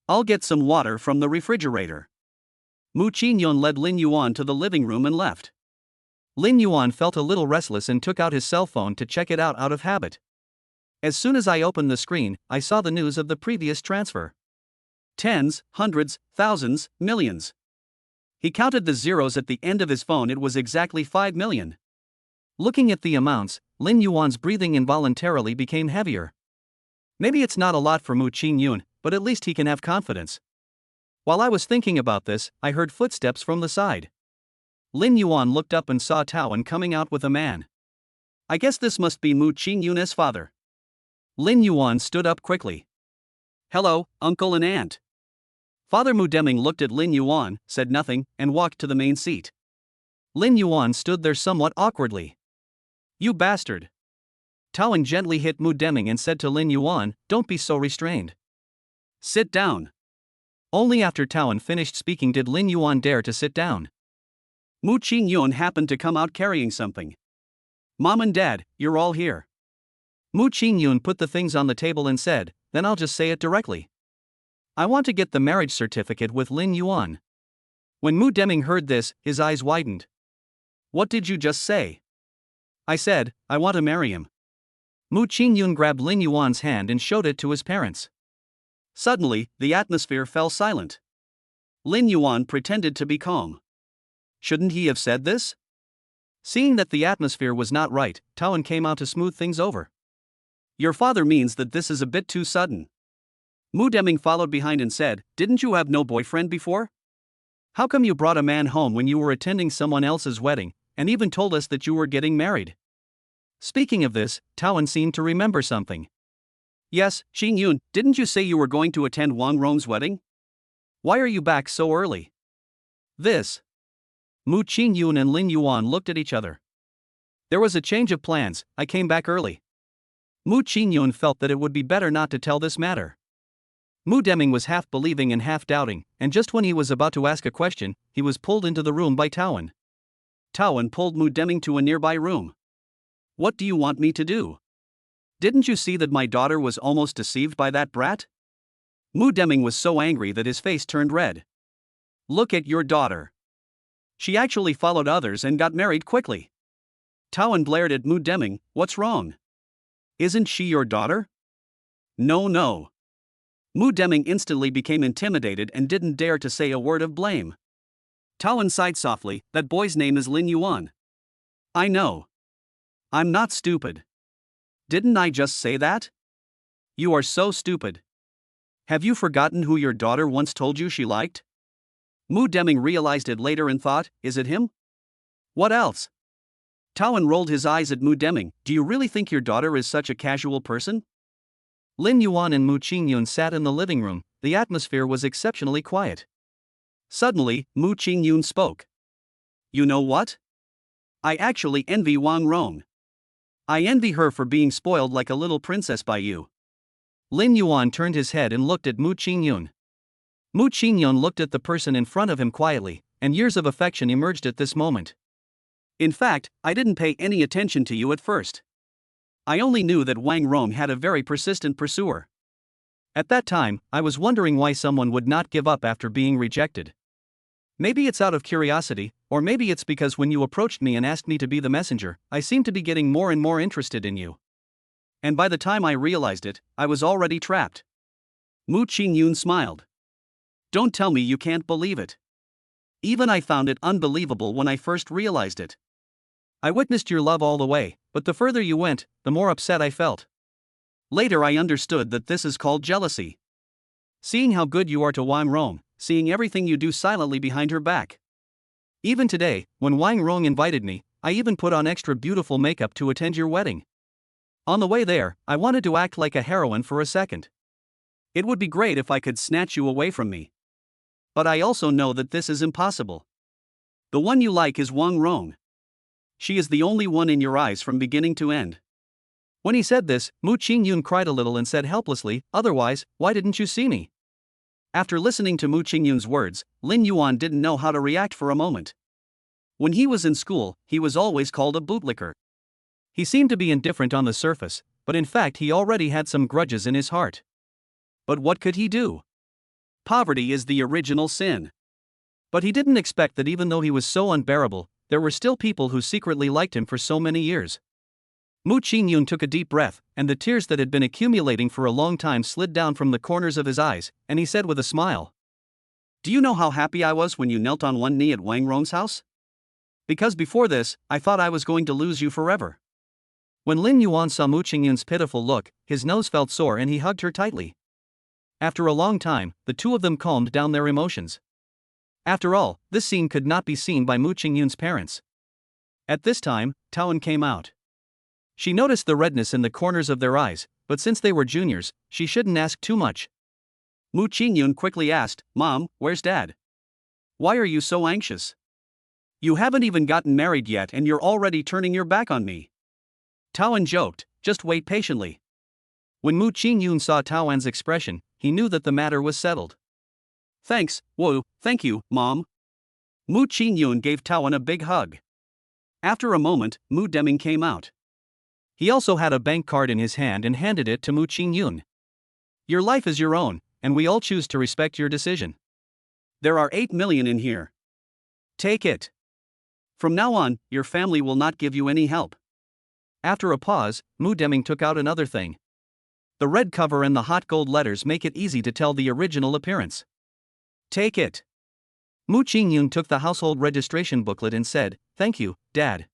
I'll get some water from the refrigerator. Mu Ching Yun led Lin Yuan to the living room and left. Lin Yuan felt a little restless and took out his cell phone to check it out of habit. As soon as I opened the screen, I saw the news of the previous transfer. Tens, hundreds, thousands, millions. He counted the zeros at the end of his phone. It was exactly 5 million. Looking at the amounts, Lin Yuan's breathing involuntarily became heavier. Maybe it's not a lot for Mu Ching Yun, but at least he can have confidence. While I was thinking about this, I heard footsteps from the side. Lin Yuan looked up and saw Taoan coming out with a man. I guess this must be Mu Ching Yun's father. Lin Yuan stood up quickly. Hello, uncle and aunt. Father Mu Deming looked at Lin Yuan, said nothing, and walked to the main seat. Lin Yuan stood there somewhat awkwardly. You bastard. Taoan gently hit Mu Deming and said to Lin Yuan, don't be so restrained. Sit down. Only after Taoan finished speaking did Lin Yuan dare to sit down. Mu Ching Yun happened to come out carrying something. Mom and Dad, you're all here. Mu Ching Yun put the things on the table and said, then I'll just say it directly. I want to get the marriage certificate with Lin Yuan. When Mu Deming heard this, his eyes widened. What did you just say? I said, I want to marry him. Mu Ching Yun grabbed Lin Yuan's hand and showed it to his parents. Suddenly, the atmosphere fell silent. Lin Yuan pretended to be calm. Shouldn't he have said this? Seeing that the atmosphere was not right, Taoan came out to smooth things over. Your father means that this is a bit too sudden. Mu Deming followed behind and said, didn't you have no boyfriend before? How come you brought a man home when you were attending someone else's wedding, and even told us that you were getting married? Speaking of this, Taoan seemed to remember something. Yes, Ching Yun, didn't you say you were going to attend Wang Rong's wedding? Why are you back so early? This. Mu Ching Yun and Lin Yuan looked at each other. There was a change of plans, I came back early. Mu Ching Yun felt that it would be better not to tell this matter. Mu Deming was half believing and half doubting, and just when he was about to ask a question, he was pulled into the room by Taoan. Taoan pulled Mu Deming to a nearby room. What do you want me to do? Didn't you see that my daughter was almost deceived by that brat? Mu Deming was so angry that his face turned red. Look at your daughter. She actually followed others and got married quickly. Taoan blared at Mu Deming, what's wrong? Isn't she your daughter? No. Mu Deming instantly became intimidated and didn't dare to say a word of blame. Taoan sighed softly, that boy's name is Lin Yuan. I know. I'm not stupid. Didn't I just say that? You are so stupid. Have you forgotten who your daughter once told you she liked? Mu Deming realized it later and thought, is it him? What else? Taoan rolled his eyes at Mu Deming, do you really think your daughter is such a casual person? Lin Yuan and Mu Ching Yun sat in the living room, the atmosphere was exceptionally quiet. Suddenly, Mu Ching Yun spoke. You know what? I actually envy Wang Rong. I envy her for being spoiled like a little princess by you. Lin Yuan turned his head and looked at Mu Ching Yun. Mu Ching Yun looked at the person in front of him quietly, and years of affection emerged at this moment. In fact, I didn't pay any attention to you at first. I only knew that Wang Rong had a very persistent pursuer. At that time, I was wondering why someone would not give up after being rejected. Maybe it's out of curiosity, or maybe it's because when you approached me and asked me to be the messenger, I seemed to be getting more and more interested in you. And by the time I realized it, I was already trapped. Mu Ching Yun smiled. Don't tell me you can't believe it. Even I found it unbelievable when I first realized it. I witnessed your love all the way, but the further you went, the more upset I felt. Later I understood that this is called jealousy. Seeing how good you are to Wang Rong, seeing everything you do silently behind her back. Even today, when Wang Rong invited me, I even put on extra beautiful makeup to attend your wedding. On the way there, I wanted to act like a heroine for a second. It would be great if I could snatch you away from me. But I also know that this is impossible. The one you like is Wang Rong. She is the only one in your eyes from beginning to end. When he said this, Mu Ching Yun cried a little and said helplessly, otherwise, why didn't you see me? After listening to Mu Ching Yun's words, Lin Yuan didn't know how to react for a moment. When he was in school, he was always called a bootlicker. He seemed to be indifferent on the surface, but in fact he already had some grudges in his heart. But what could he do? Poverty is the original sin. But he didn't expect that even though he was so unbearable, there were still people who secretly liked him for so many years. Mu Ching Yun took a deep breath, and the tears that had been accumulating for a long time slid down from the corners of his eyes, and he said with a smile. Do you know how happy I was when you knelt on one knee at Wang Rong's house? Because before this, I thought I was going to lose you forever. When Lin Yuan saw Mu Ching Yun's pitiful look, his nose felt sore and he hugged her tightly. After a long time, the two of them calmed down their emotions. After all, this scene could not be seen by Mu Ching Yun's parents. At this time, Taoan came out. She noticed the redness in the corners of their eyes, but since they were juniors, she shouldn't ask too much. Mu Ching Yun quickly asked, Mom, where's Dad? Why are you so anxious? You haven't even gotten married yet and you're already turning your back on me. Taoan joked, just wait patiently. When Mu Ching Yun saw Taoan's expression, he knew that the matter was settled. Thanks, Wu, thank you, Mom. Mu Ching Yun gave Taoan a big hug. After a moment, Mu Deming came out. He also had a bank card in his hand and handed it to Mu Ching Yun. Your life is your own, and we all choose to respect your decision. There are 8 million in here. Take it. From now on, your family will not give you any help. After a pause, Mu Deming took out another thing. The red cover and the hot gold letters make it easy to tell the original appearance. Take it. Mu Ching Yun took the household registration booklet and said, Thank you, Dad.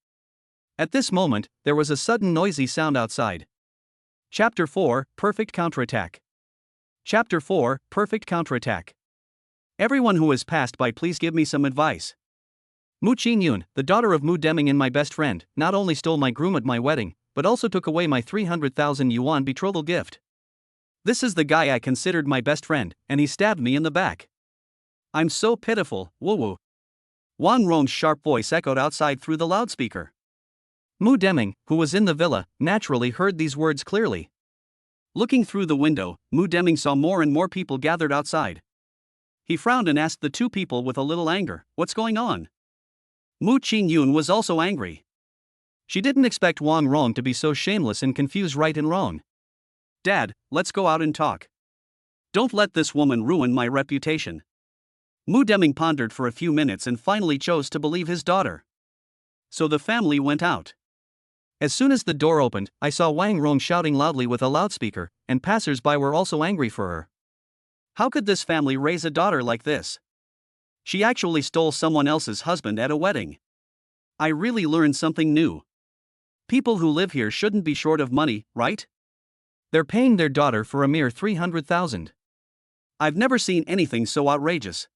At this moment, there was a sudden noisy sound outside. Chapter 4, Perfect Counterattack. Chapter 4, Perfect Counterattack. Everyone who has passed by, please give me some advice. Mu Ching Yun, the daughter of Mu Deming and my best friend, not only stole my groom at my wedding, but also took away my 300,000 yuan betrothal gift. This is the guy I considered my best friend, and he stabbed me in the back. I'm so pitiful, woo woo. Wang Rong's sharp voice echoed outside through the loudspeaker. Mu Deming, who was in the villa, naturally heard these words clearly. Looking through the window, Mu Deming saw more and more people gathered outside. He frowned and asked the two people with a little anger, "What's going on?" Mu Ching Yun was also angry. She didn't expect Wang Rong to be so shameless and confuse right and wrong. "Dad, let's go out and talk. Don't let this woman ruin my reputation." Mu Deming pondered for a few minutes and finally chose to believe his daughter. So the family went out. As soon as the door opened, I saw Wang Rong shouting loudly with a loudspeaker, and passers-by were also angry for her. How could this family raise a daughter like this? She actually stole someone else's husband at a wedding. I really learned something new. People who live here shouldn't be short of money, right? They're paying their daughter for a mere 300,000. I've never seen anything so outrageous.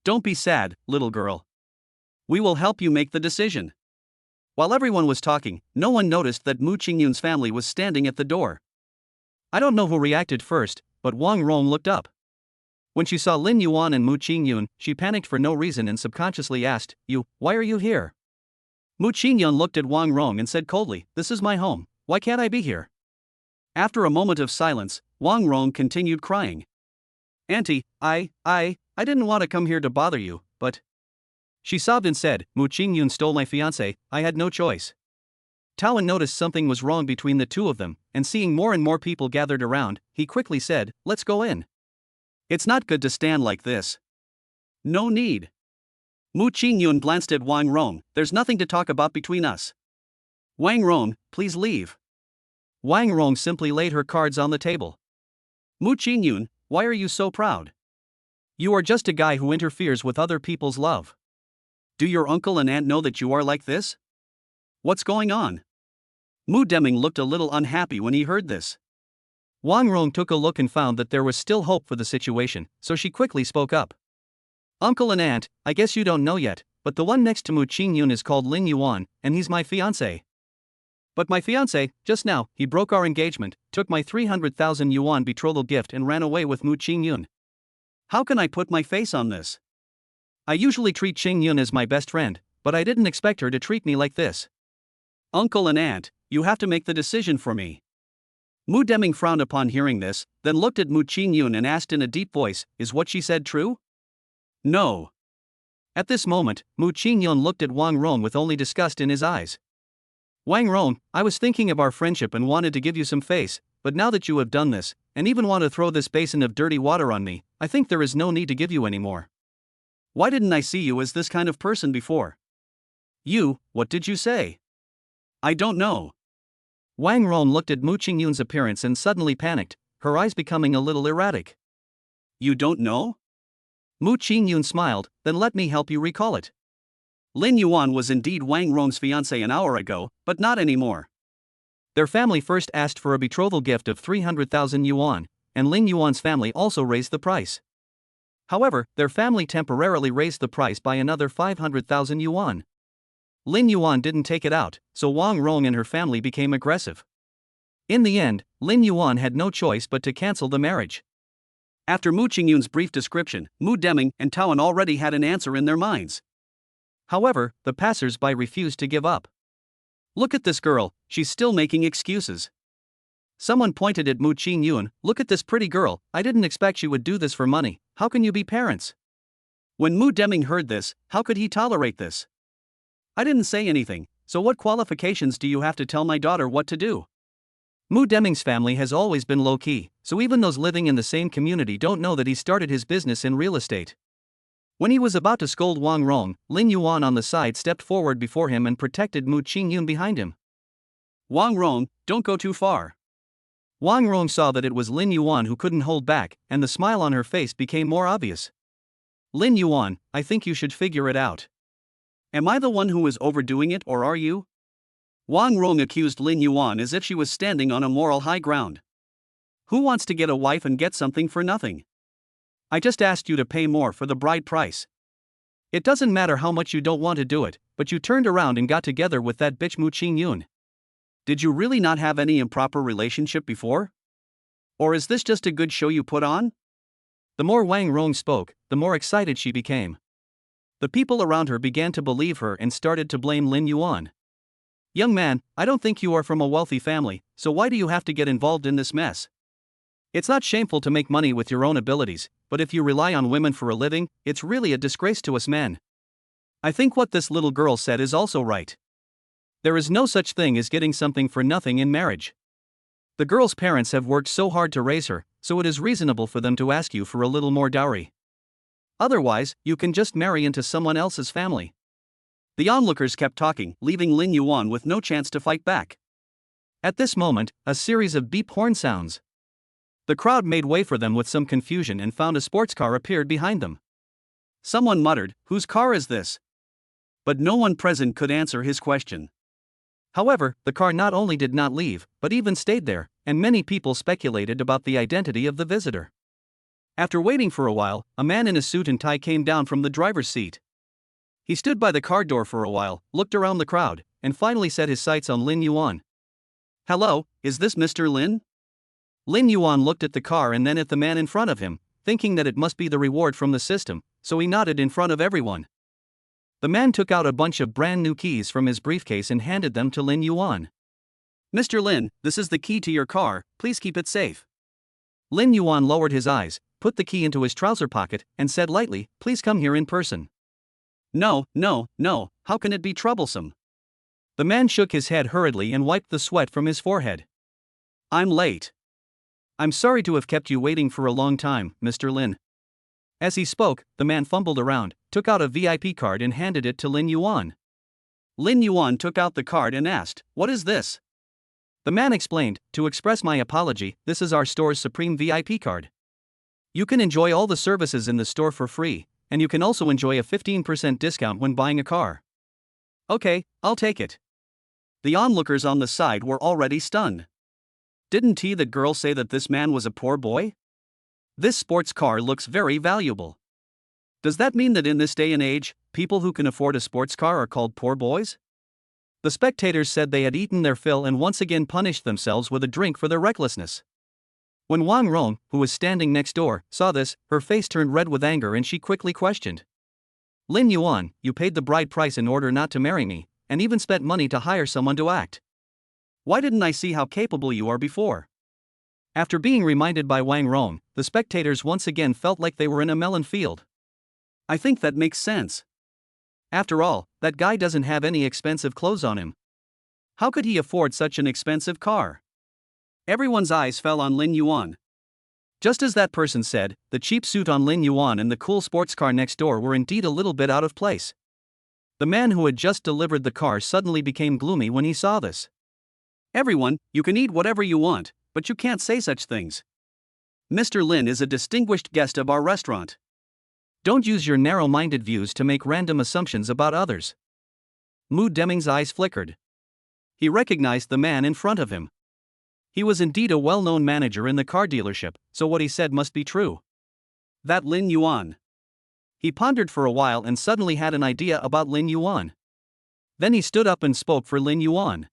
Don't be sad, little girl. We will help you make the decision. While everyone was talking, no one noticed that Mu Ching Yun's family was standing at the door. I don't know who reacted first, but Wang Rong looked up. When she saw Lin Yuan and Mu Ching Yun, she panicked for no reason and subconsciously asked, Why are you here?" Mu Ching Yun looked at Wang Rong and said coldly, "This is my home, why can't I be here?" After a moment of silence, Wang Rong continued crying. "Auntie, I didn't want to come here to bother you, but..." She sobbed and said, "Mu Ching Yun stole my fiancé, I had no choice." Taoan noticed something was wrong between the two of them, and seeing more and more people gathered around, he quickly said, "Let's go in. It's not good to stand like this." "No need." Mu Ching Yun glanced at Wang Rong, "There's nothing to talk about between us. Wang Rong, please leave." Wang Rong simply laid her cards on the table. "Mu Ching Yun, why are you so proud? You are just a guy who interferes with other people's love. Do your uncle and aunt know that you are like this? What's going on?" Mu Deming looked a little unhappy when he heard this. Wang Rong took a look and found that there was still hope for the situation, so she quickly spoke up. "Uncle and aunt, I guess you don't know yet, but the one next to Mu Ching Yun is called Lin Yuan, and he's my fiancé. But my fiancé, just now, he broke our engagement, took my 300,000 yuan betrothal gift and ran away with Mu Ching Yun. How can I put my face on this? I usually treat Ching Yun as my best friend, but I didn't expect her to treat me like this. Uncle and aunt, you have to make the decision for me." Mu Deming frowned upon hearing this, then looked at Mu Ching Yun and asked in a deep voice, "Is what she said true?" "No." At this moment, Mu Ching Yun looked at Wang Rong with only disgust in his eyes. "Wang Rong, I was thinking of our friendship and wanted to give you some face, but now that you have done this, and even want to throw this basin of dirty water on me, I think there is no need to give you any more. Why didn't I see you as this kind of person before?" What did you say?" "I don't know." Wang Rong looked at Mu Ching Yun's appearance and suddenly panicked, her eyes becoming a little erratic. "You don't know?" Mu Ching Yun smiled, "Then let me help you recall it. Lin Yuan was indeed Wang Rong's fiancé an hour ago, but not anymore. Their family first asked for a betrothal gift of 300,000 yuan, and Lin Yuan's family also raised the price. However, their family temporarily raised the price by another 500,000 yuan. Lin Yuan didn't take it out, so Wang Rong and her family became aggressive. In the end, Lin Yuan had no choice but to cancel the marriage. After Mu Ching Yun's brief description, Mu Deming and Taoan already had an answer in their minds. However, the passers-by refused to give up. "Look at this girl, she's still making excuses." Someone pointed at Mu Ching Yun, "Look at this pretty girl, I didn't expect she would do this for money, how can you be parents?" When Mu Deming heard this, how could he tolerate this? "I didn't say anything, so what qualifications do you have to tell my daughter what to do?" Mu Deming's family has always been low-key, so even those living in the same community don't know that he started his business in real estate. When he was about to scold Wang Rong, Lin Yuan on the side stepped forward before him and protected Mu Ching Yun behind him. "Wang Rong, don't go too far." Wang Rong saw that it was Lin Yuan who couldn't hold back, and the smile on her face became more obvious. "Lin Yuan, I think you should figure it out. Am I the one who is overdoing it or are you?" Wang Rong accused Lin Yuan as if she was standing on a moral high ground. "Who wants to get a wife and get something for nothing? I just asked you to pay more for the bride price. It doesn't matter how much you don't want to do it, but you turned around and got together with that bitch Mu Ching Yun. Did you really not have any improper relationship before? Or is this just a good show you put on? The more Wang Rong spoke, the more excited she became. The people around her began to believe her and started to blame Lin Yuan. Young man, I don't think you are from a wealthy family, so why do you have to get involved in this mess? It's not shameful to make money with your own abilities, but if you rely on women for a living, it's really a disgrace to us men. I think what this little girl said is also right. There is no such thing as getting something for nothing in marriage. The girl's parents have worked so hard to raise her, so it is reasonable for them to ask you for a little more dowry. Otherwise, you can just marry into someone else's family. The onlookers kept talking, leaving Lin Yuan with no chance to fight back. At this moment, a series of beep horn sounds. The crowd made way for them with some confusion and found a sports car appeared behind them. Someone muttered, "Whose car is this?" But no one present could answer his question. However, the car not only did not leave, but even stayed there, and many people speculated about the identity of the visitor. After waiting for a while, a man in a suit and tie came down from the driver's seat. He stood by the car door for a while, looked around the crowd, and finally set his sights on Lin Yuan. "Hello, is this Mr. Lin?" Lin Yuan looked at the car and then at the man in front of him, thinking that it must be the reward from the system, so he nodded in front of everyone. The man took out a bunch of brand new keys from his briefcase and handed them to Lin Yuan. "Mr. Lin, this is the key to your car, please keep it safe." Lin Yuan lowered his eyes, put the key into his trouser pocket, and said lightly, "Please come here in person." No, how can it be troublesome?" The man shook his head hurriedly and wiped the sweat from his forehead. "I'm late. I'm sorry to have kept you waiting for a long time, Mr. Lin." As he spoke, the man fumbled around, took out a VIP card and handed it to Lin Yuan. Lin Yuan took out the card and asked, "What is this?" The man explained, "To express my apology, this is our store's supreme VIP card. You can enjoy all the services in the store for free, and you can also enjoy a 15% discount when buying a car." "Okay, I'll take it." The onlookers on the side were already stunned. Didn't the girl say that this man was a poor boy? This sports car looks very valuable. Does that mean that in this day and age, people who can afford a sports car are called poor boys? The spectators said they had eaten their fill and once again punished themselves with a drink for their recklessness. When Wang Rong, who was standing next door, saw this, her face turned red with anger and she quickly questioned. "Lin Yuan, you paid the bride price in order not to marry me, and even spent money to hire someone to act. Why didn't I see how capable you are before?" After being reminded by Wang Rong, the spectators once again felt like they were in a melon field. "I think that makes sense. After all, that guy doesn't have any expensive clothes on him. How could he afford such an expensive car?" Everyone's eyes fell on Lin Yuan. Just as that person said, the cheap suit on Lin Yuan and the cool sports car next door were indeed a little bit out of place. The man who had just delivered the car suddenly became gloomy when he saw this. "Everyone, you can eat whatever you want, but you can't say such things. Mr. Lin is a distinguished guest of our restaurant. Don't use your narrow-minded views to make random assumptions about others." Mu Deming's eyes flickered. He recognized the man in front of him. He was indeed a well-known manager in the car dealership, so what he said must be true. That Lin Yuan. He pondered for a while and suddenly had an idea about Lin Yuan. Then he stood up and spoke for Lin Yuan.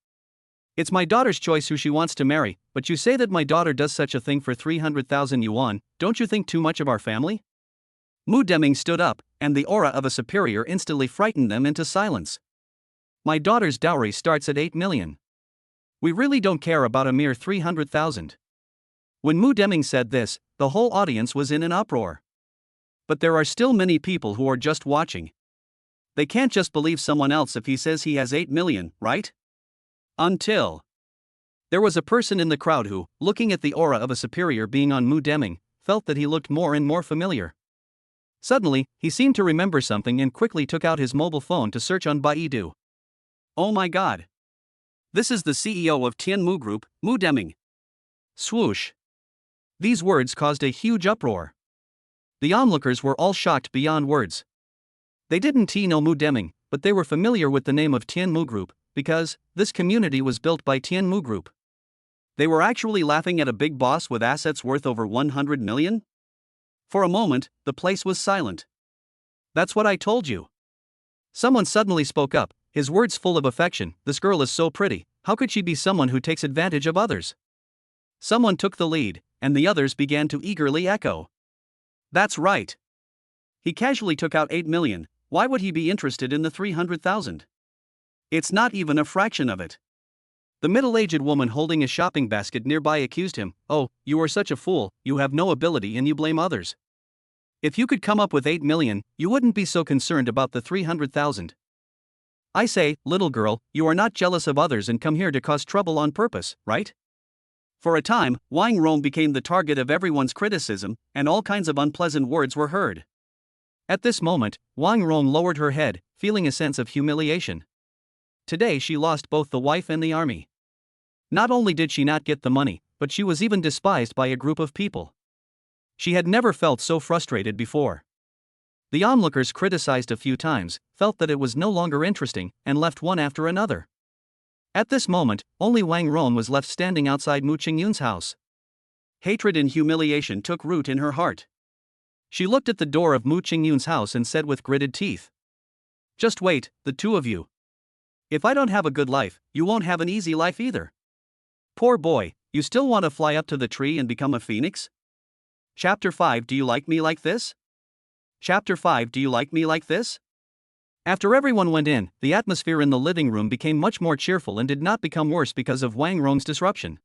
"It's my daughter's choice who she wants to marry, but you say that my daughter does such a thing for 300,000 yuan, don't you think too much of our family?" Mu Deming stood up, and the aura of a superior instantly frightened them into silence. "My daughter's dowry starts at 8 million. We really don't care about a mere 300,000. When Mu Deming said this, the whole audience was in an uproar. But there are still many people who are just watching. They can't just believe someone else if he says he has 8 million, right? Until there was a person in the crowd who, looking at the aura of a superior being on Mu Deming, felt that he looked more and more familiar. Suddenly, he seemed to remember something and quickly took out his mobile phone to search on Baidu. "Oh my god. This is the CEO of Tianmu Group, Mu Deming." Swoosh. These words caused a huge uproar. The onlookers were all shocked beyond words. They didn't know Mu Deming, but they were familiar with the name of Tianmu Group, because this community was built by Tianmu Group. They were actually laughing at a big boss with assets worth over 100 million? For a moment, the place was silent. That's what I told you. Someone suddenly spoke up, his words full of affection. This girl is so pretty, how could she be someone who takes advantage of others? Someone took the lead, and the others began to eagerly echo. That's right. He casually took out 8 million, why would he be interested in the 300,000? It's not even a fraction of it. The middle-aged woman holding a shopping basket nearby accused him, oh, you are such a fool, you have no ability and you blame others. If you could come up with 8 million, you wouldn't be so concerned about the 300,000. I say, little girl, you are not jealous of others and come here to cause trouble on purpose, right? For a time, Wang Rong became the target of everyone's criticism, and all kinds of unpleasant words were heard. At this moment, Wang Rong lowered her head, feeling a sense of humiliation. Today she lost both the wife and the army. Not only did she not get the money, but she was even despised by a group of people. She had never felt so frustrated before. The onlookers criticized a few times, felt that it was no longer interesting, and left one after another. At this moment, only Wang Rong was left standing outside Mu Ching Yun's house. Hatred and humiliation took root in her heart. She looked at the door of Mu Ching Yun's house and said with gritted teeth, just wait, the two of you. If I don't have a good life, you won't have an easy life either. Poor boy, you still want to fly up to the tree and become a phoenix? Chapter 5 Do you like me like this? Chapter 5 Do you like me like this? After everyone went in, the atmosphere in the living room became much more cheerful and did not become worse because of Wang Rong's disruption.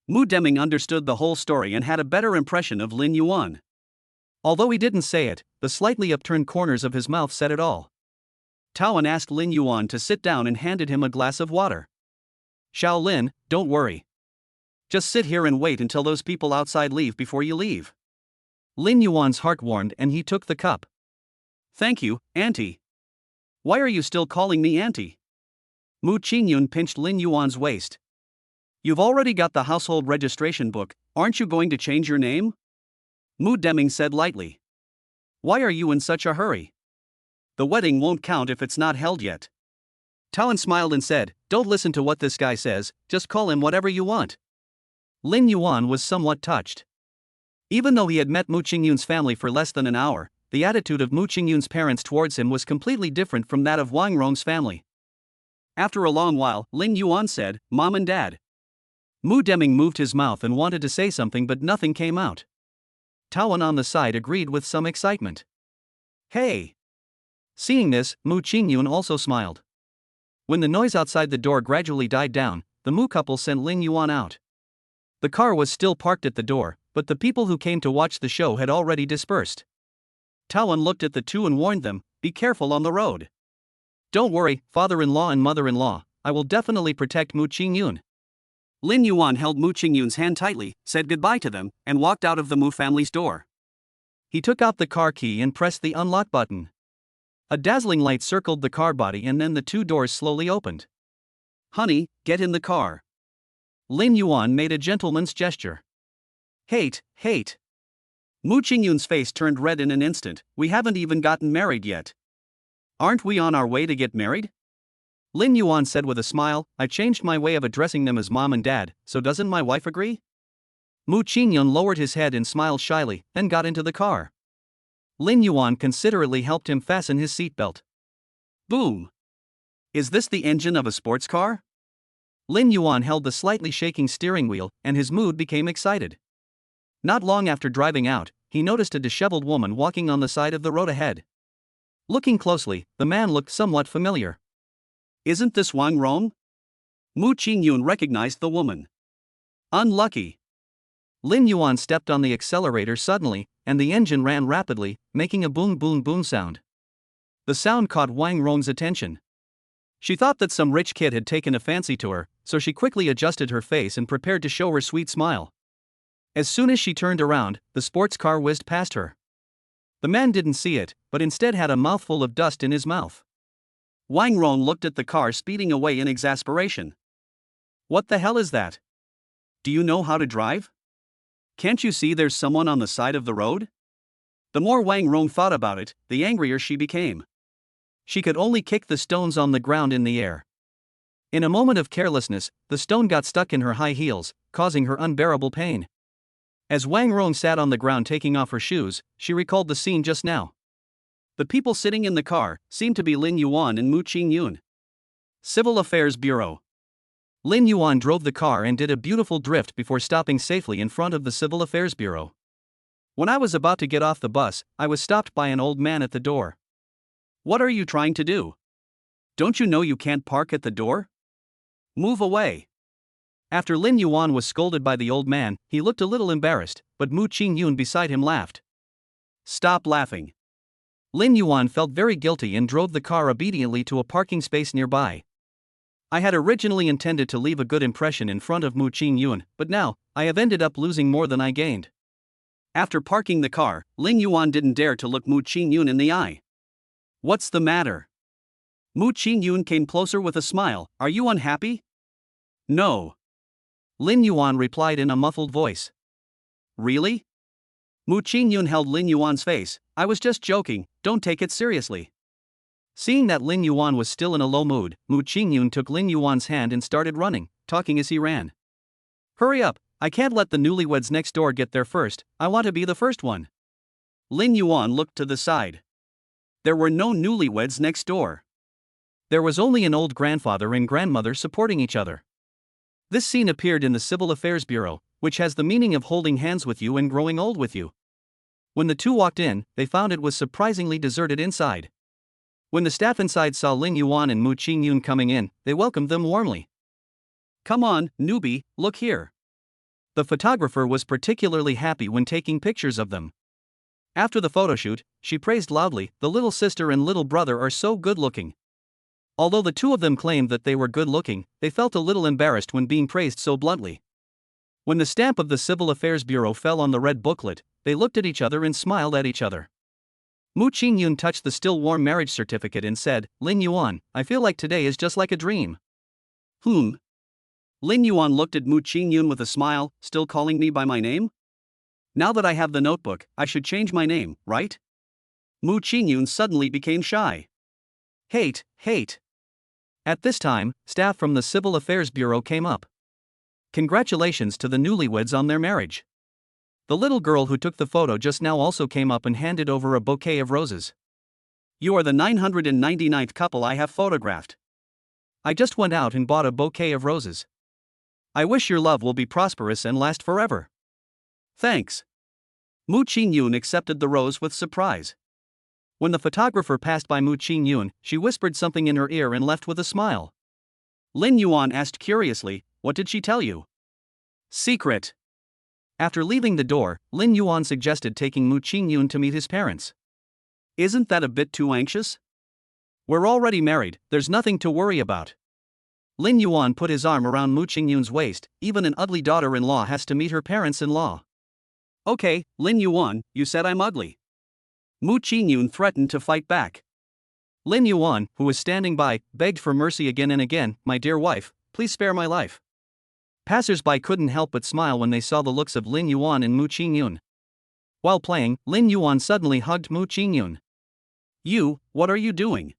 Mu Deming understood the whole story and had a better impression of Lin Yuan. Although he didn't say it, the slightly upturned corners of his mouth said it all. Taoan asked Lin Yuan to sit down and handed him a glass of water. Xiao Lin, don't worry. Just sit here and wait until those people outside leave before you leave. Lin Yuan's heart warmed and he took the cup. Thank you, Auntie. Why are you still calling me Auntie? Mu Ching Yun pinched Lin Yuan's waist. You've already got the household registration book, aren't you going to change your name? Mu Deming said lightly. Why are you in such a hurry? The wedding won't count if it's not held yet. Taoan smiled and said, don't listen to what this guy says, just call him whatever you want. Lin Yuan was somewhat touched. Even though he had met Mu Ching Yun's family for less than an hour, the attitude of Mu Ching Yun's parents towards him was completely different from that of Wang Rong's family. After a long while, Lin Yuan said, Mom and Dad. Mu Deming moved his mouth and wanted to say something but nothing came out. Taoan on the side agreed with some excitement. Hey! Seeing this, Mu Ching Yun also smiled. When the noise outside the door gradually died down, the Mu couple sent Lin Yuan out. The car was still parked at the door, but the people who came to watch the show had already dispersed. Taoan looked at the two and warned them, be careful on the road. Don't worry, father-in-law and mother-in-law, I will definitely protect Mu Ching Yun. Lin Yuan held Mu Ching Yun's hand tightly, said goodbye to them, and walked out of the Mu family's door. He took out the car key and pressed the unlock button. A dazzling light circled the car body and then the two doors slowly opened. Honey, get in the car. Lin Yuan made a gentleman's gesture. Hate. Mu Ching Yun's face turned red in an instant, we haven't even gotten married yet. Aren't we on our way to get married? Lin Yuan said with a smile, I changed my way of addressing them as mom and dad, so doesn't my wife agree? Mu Ching Yun lowered his head and smiled shyly, then got into the car. Lin Yuan considerately helped him fasten his seatbelt. Boom! Is this the engine of a sports car? Lin Yuan held the slightly shaking steering wheel, and his mood became excited. Not long after driving out, he noticed a disheveled woman walking on the side of the road ahead. Looking closely, the man looked somewhat familiar. Isn't this Wang Rong? Mu Ching Yun recognized the woman. Unlucky. Lin Yuan stepped on the accelerator suddenly, and the engine ran rapidly, making a boom boom boom sound. The sound caught Wang Rong's attention. She thought that some rich kid had taken a fancy to her, so she quickly adjusted her face and prepared to show her sweet smile. As soon as she turned around, the sports car whizzed past her. The man didn't see it, but instead had a mouthful of dust in his mouth. Wang Rong looked at the car speeding away in exasperation. What the hell is that? Do you know how to drive? Can't you see there's someone on the side of the road? The more Wang Rong thought about it, the angrier she became. She could only kick the stones on the ground in the air. In a moment of carelessness, the stone got stuck in her high heels, causing her unbearable pain. As Wang Rong sat on the ground taking off her shoes, she recalled the scene just now. The people sitting in the car seemed to be Lin Yuan and Mu Ching Yun. Civil Affairs Bureau. Lin Yuan drove the car and did a beautiful drift before stopping safely in front of the Civil Affairs Bureau. When I was about to get off the bus, I was stopped by an old man at the door. "What are you trying to do? Don't you know you can't park at the door? Move away." After Lin Yuan was scolded by the old man, he looked a little embarrassed, but Mu Ching Yun beside him laughed. "Stop laughing." Lin Yuan felt very guilty and drove the car obediently to a parking space nearby. "I had originally intended to leave a good impression in front of Mu Ching Yun, but now, I have ended up losing more than I gained." After parking the car, Lin Yuan didn't dare to look Mu Ching Yun in the eye. "What's the matter?" Mu Ching Yun came closer with a smile. "Are you unhappy?" "No." Lin Yuan replied in a muffled voice. "Really?" Mu Ching Yun held Lin Yuan's face. "I was just joking, don't take it seriously." Seeing that Lin Yuan was still in a low mood, Mu Ching Yun took Lin Yuan's hand and started running, talking as he ran. "Hurry up, I can't let the newlyweds next door get there first, I want to be the first one." Lin Yuan looked to the side. There were no newlyweds next door. There was only an old grandfather and grandmother supporting each other. This scene appeared in the Civil Affairs Bureau, which has the meaning of holding hands with you and growing old with you. When the two walked in, they found it was surprisingly deserted inside. When the staff inside saw Lin Yuan and Mu Ching Yun coming in, they welcomed them warmly. "Come on, newbie, look here." The photographer was particularly happy when taking pictures of them. After the photoshoot, she praised loudly, "The little sister and little brother are so good-looking." Although the two of them claimed that they were good-looking, they felt a little embarrassed when being praised so bluntly. When the stamp of the Civil Affairs Bureau fell on the red booklet, they looked at each other and smiled at each other. Mu Ching Yun touched the still-warm marriage certificate and said, "Lin Yuan, I feel like today is just like a dream." Lin Yuan looked at Mu Ching Yun with a smile, "Still calling me by my name? Now that I have the notebook, I should change my name, right?" Mu Ching Yun suddenly became shy. Hate. At this time, staff from the Civil Affairs Bureau came up. Congratulations to the newlyweds on their marriage. The little girl who took the photo just now also came up and handed over a bouquet of roses. "You are the 999th couple I have photographed. I just went out and bought a bouquet of roses. I wish your love will be prosperous and last forever." "Thanks." Mu Ching Yun accepted the rose with surprise. When the photographer passed by Mu Ching Yun, she whispered something in her ear and left with a smile. Lin Yuan asked curiously, "What did she tell you?" "Secret." After leaving the door, Lin Yuan suggested taking Mu Ching Yun to meet his parents. "Isn't that a bit too anxious? We're already married, there's nothing to worry about." Lin Yuan put his arm around Mu Ching Yun's waist. "Even an ugly daughter-in-law has to meet her parents-in-law." "Okay, Lin Yuan, you said I'm ugly." Mu Ching Yun threatened to fight back. Lin Yuan, who was standing by, begged for mercy again and again, "My dear wife, please spare my life." Passers-by couldn't help but smile when they saw the looks of Lin Yuan and Mu Ching Yun. While playing, Lin Yuan suddenly hugged Mu Ching Yun. What are you doing?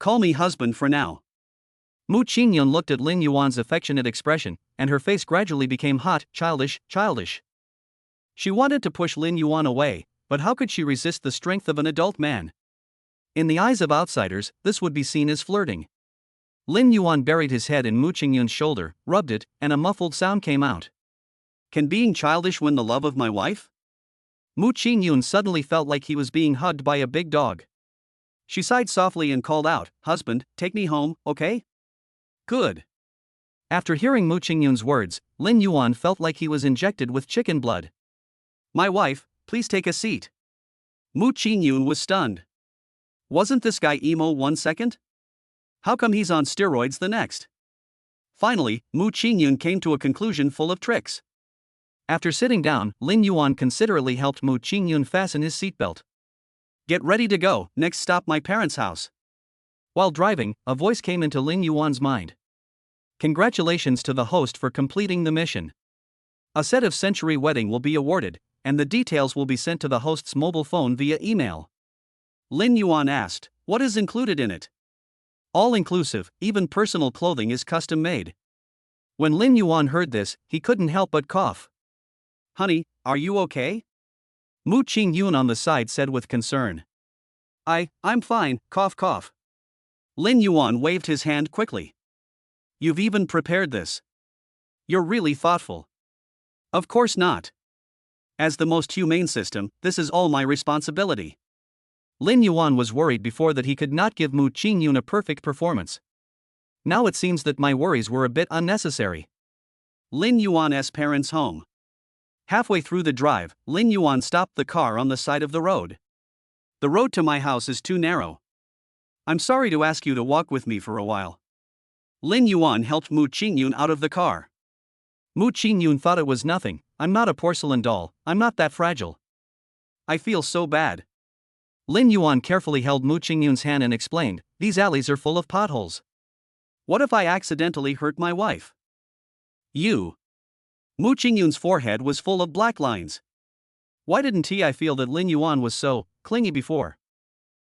Call me husband for now." Mu Ching Yun looked at Lin Yuan's affectionate expression, and her face gradually became hot, childish. She wanted to push Lin Yuan away, but how could she resist the strength of an adult man? In the eyes of outsiders, this would be seen as flirting. Lin Yuan buried his head in Mu Ching Yun's shoulder, rubbed it, and a muffled sound came out. "Can being childish win the love of my wife?" Mu Ching Yun suddenly felt like he was being hugged by a big dog. She sighed softly and called out, "Husband, take me home, okay?" "Good." After hearing Mu Ching Yun's words, Lin Yuan felt like he was injected with chicken blood. "My wife, please take a seat." Mu Ching Yun was stunned. Wasn't this guy emo 1 second? How come he's on steroids the next? Finally, Mu Ching Yun came to a conclusion full of tricks. After sitting down, Lin Yuan considerately helped Mu Ching Yun fasten his seatbelt. "Get ready to go, next stop my parents' house." While driving, a voice came into Lin Yuan's mind. "Congratulations to the host for completing the mission. A set of Century Wedding will be awarded, and the details will be sent to the host's mobile phone via email." Lin Yuan asked, "What is included in it?" "All-inclusive, even personal clothing is custom-made." When Lin Yuan heard this, he couldn't help but cough. Honey, are you okay? Mu Ching Yun on the side said with concern. I'm fine, cough cough. Lin Yuan waved his hand quickly. You've even prepared this. You're really thoughtful. Of course not. As the most humane system, this is all my responsibility. Lin Yuan was worried before that he could not give Mu Ching Yun a perfect performance. Now it seems that my worries were a bit unnecessary. Lin Yuan's parents' home. Halfway through the drive, Lin Yuan stopped the car on the side of the road. The road to my house is too narrow. I'm sorry to ask you to walk with me for a while. Lin Yuan helped Mu Ching Yun out of the car. Mu Ching Yun thought it was nothing. I'm not a porcelain doll, I'm not that fragile. I feel so bad. Lin Yuan carefully held Mu Ching Yun's hand and explained, these alleys are full of potholes. What if I accidentally hurt my wife? You. Mu Ching Yun's forehead was full of black lines. Why didn't I feel that Lin Yuan was so clingy before?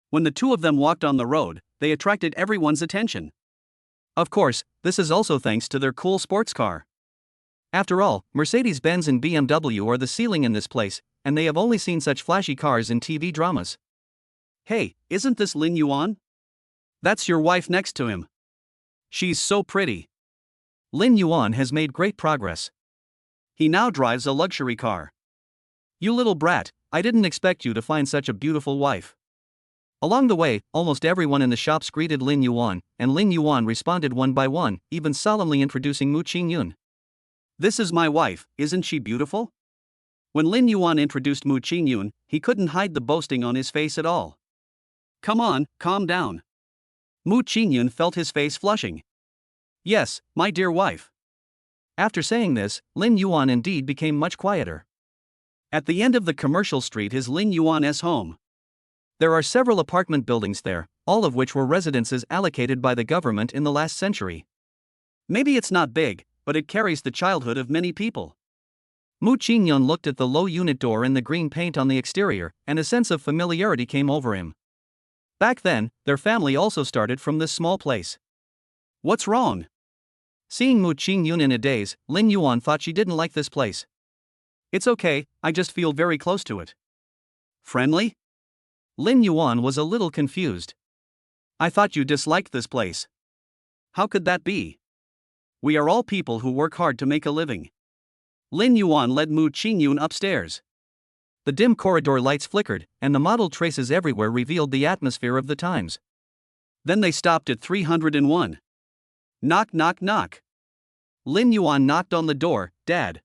When the two of them walked on the road, they attracted everyone's attention. Of course, this is also thanks to their cool sports car. After all, Mercedes-Benz and BMW are the ceiling in this place, and they have only seen such flashy cars in TV dramas. Hey, isn't this Lin Yuan? That's your wife next to him. She's so pretty. Lin Yuan has made great progress. He now drives a luxury car. You little brat, I didn't expect you to find such a beautiful wife. Along the way, almost everyone in the shops greeted Lin Yuan, and Lin Yuan responded one by one, even solemnly introducing Mu Ching Yun. This is my wife, isn't she beautiful? When Lin Yuan introduced Mu Ching Yun, he couldn't hide the boasting on his face at all. Come on, calm down. Mu Ching Yun felt his face flushing. Yes, my dear wife. After saying this, Lin Yuan indeed became much quieter. At the end of the commercial street is Lin Yuan's home. There are several apartment buildings there, all of which were residences allocated by the government in the last century. Maybe it's not big, but it carries the childhood of many people. Mu Ching Yun looked at the low unit door and the green paint on the exterior, and a sense of familiarity came over him. Back then, their family also started from this small place. What's wrong? Seeing Mu Ching Yun in a daze, Lin Yuan thought she didn't like this place. It's okay, I just feel very close to it. Friendly? Lin Yuan was a little confused. I thought you disliked this place. How could that be? We are all people who work hard to make a living. Lin Yuan led Mu Ching Yun upstairs. The dim corridor lights flickered, and the mottled traces everywhere revealed the atmosphere of the times. Then they stopped at 301. Knock knock knock. Lin Yuan knocked on the door. Dad.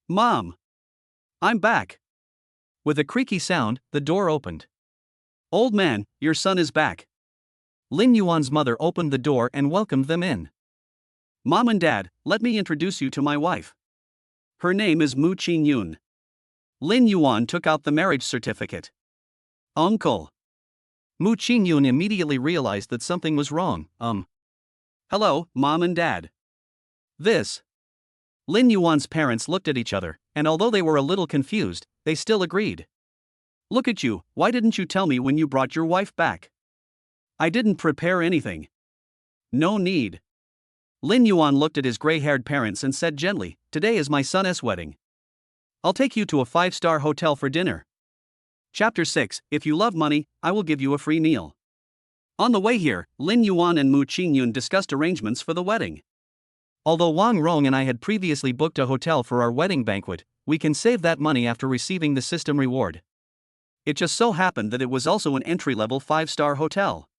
Mom. I'm back. With a creaky sound, the door opened. Old man, your son is back. Lin Yuan's mother opened the door and welcomed them in. Mom and Dad, let me introduce you to my wife. Her name is Mu Ching Yun. Lin Yuan took out the marriage certificate. Uncle. Mu Ching Yun immediately realized that something was wrong. Hello, Mom and Dad. This. Lin Yuan's parents looked at each other, and although they were a little confused, they still agreed. Look at you, why didn't you tell me when you brought your wife back? I didn't prepare anything. No need. Lin Yuan looked at his gray-haired parents and said gently, today is my son's wedding. I'll take you to a 5-star hotel for dinner. Chapter 6, If you love money, I will give you a free meal. On the way here, Lin Yuan and Mu Ching Yun discussed arrangements for the wedding. Although Wang, Rong and I had previously booked a hotel for our wedding banquet, we can save that money after receiving the system reward. It just so happened that it was also an entry-level 5-star hotel.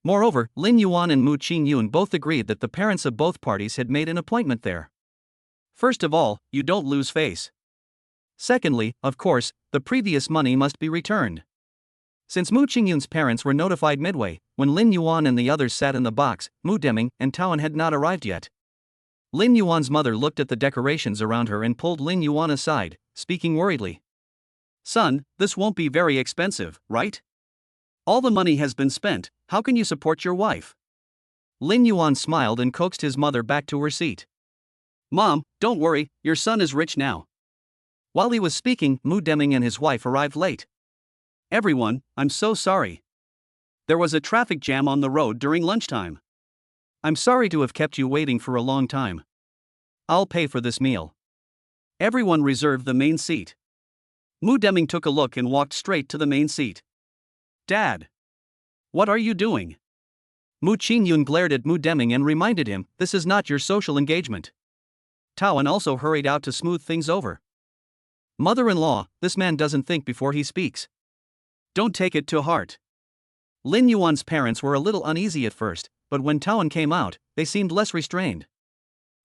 Moreover, Lin Yuan and Mu Ching Yun both agreed that the parents of both parties had made an appointment there. First of all, you don't lose face. Secondly, of course, the previous money must be returned. Since Mu Ching Yun's parents were notified midway, when Lin Yuan and the others sat in the box, Mu Deming and Taoan had not arrived yet. Lin Yuan's mother looked at the decorations around her and pulled Lin Yuan aside, speaking worriedly. Son, this won't be very expensive, right? All the money has been spent, how can you support your wife? Lin Yuan smiled and coaxed his mother back to her seat. Mom, don't worry, your son is rich now. While he was speaking, Mu Deming and his wife arrived late. Everyone, I'm so sorry. There was a traffic jam on the road during lunchtime. I'm sorry to have kept you waiting for a long time. I'll pay for this meal. Everyone reserved the main seat. Mu Deming took a look and walked straight to the main seat. Dad! What are you doing? Mu Ching Yun glared at Mu Deming and reminded him, this is not your social engagement. Taoan also hurried out to smooth things over. Mother-in-law, this man doesn't think before he speaks. Don't take it to heart. Lin Yuan's parents were a little uneasy at first, but when Taoan came out, they seemed less restrained.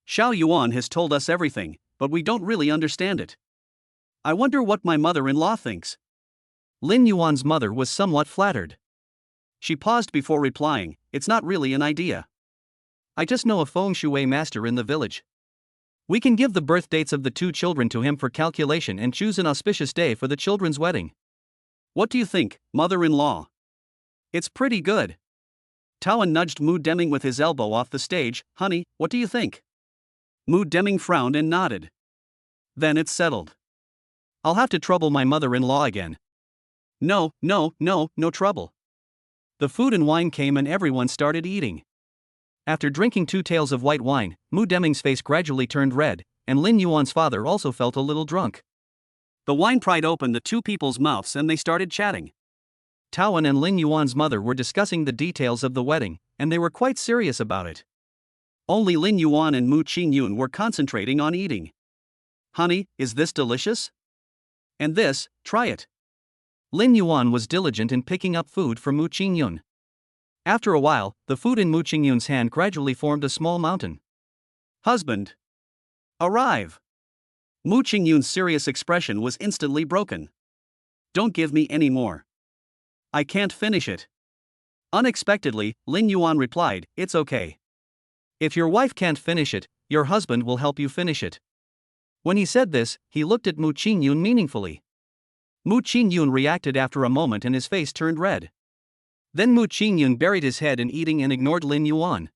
Xiao Yuan has told us everything, but we don't really understand it. I wonder what my mother-in-law thinks. Lin Yuan's mother was somewhat flattered. She paused before replying, it's not really an idea. I just know a feng shui master in the village. We can give the birth dates of the 2 children to him for calculation and choose an auspicious day for the children's wedding. What do you think, mother-in-law? It's pretty good. Taoan nudged Mu Deming with his elbow off the stage. Honey, what do you think? Mu Deming frowned and nodded. Then it's settled. I'll have to trouble my mother-in-law again. No trouble. The food and wine came and everyone started eating. After drinking 2 taels of white wine, Mu Deming's face gradually turned red, and Lin Yuan's father also felt a little drunk. The wine pried open the 2 people's mouths and they started chatting. Taoan and Lin Yuan's mother were discussing the details of the wedding, and they were quite serious about it. Only Lin Yuan and Mu Ching Yun were concentrating on eating. Honey, is this delicious? And this, try it. Lin Yuan was diligent in picking up food for Mu Ching Yun. After a while, the food in Mu Ching Yun's hand gradually formed a small mountain. Husband! Arrive! Mu Ching Yun's serious expression was instantly broken. Don't give me any more. I can't finish it. Unexpectedly, Lin Yuan replied, it's okay. If your wife can't finish it, your husband will help you finish it. When he said this, he looked at Mu Ching Yun meaningfully. Mu Ching Yun reacted after a moment and his face turned red. Then Mu Ching Yun buried his head in eating and ignored Lin Yuan.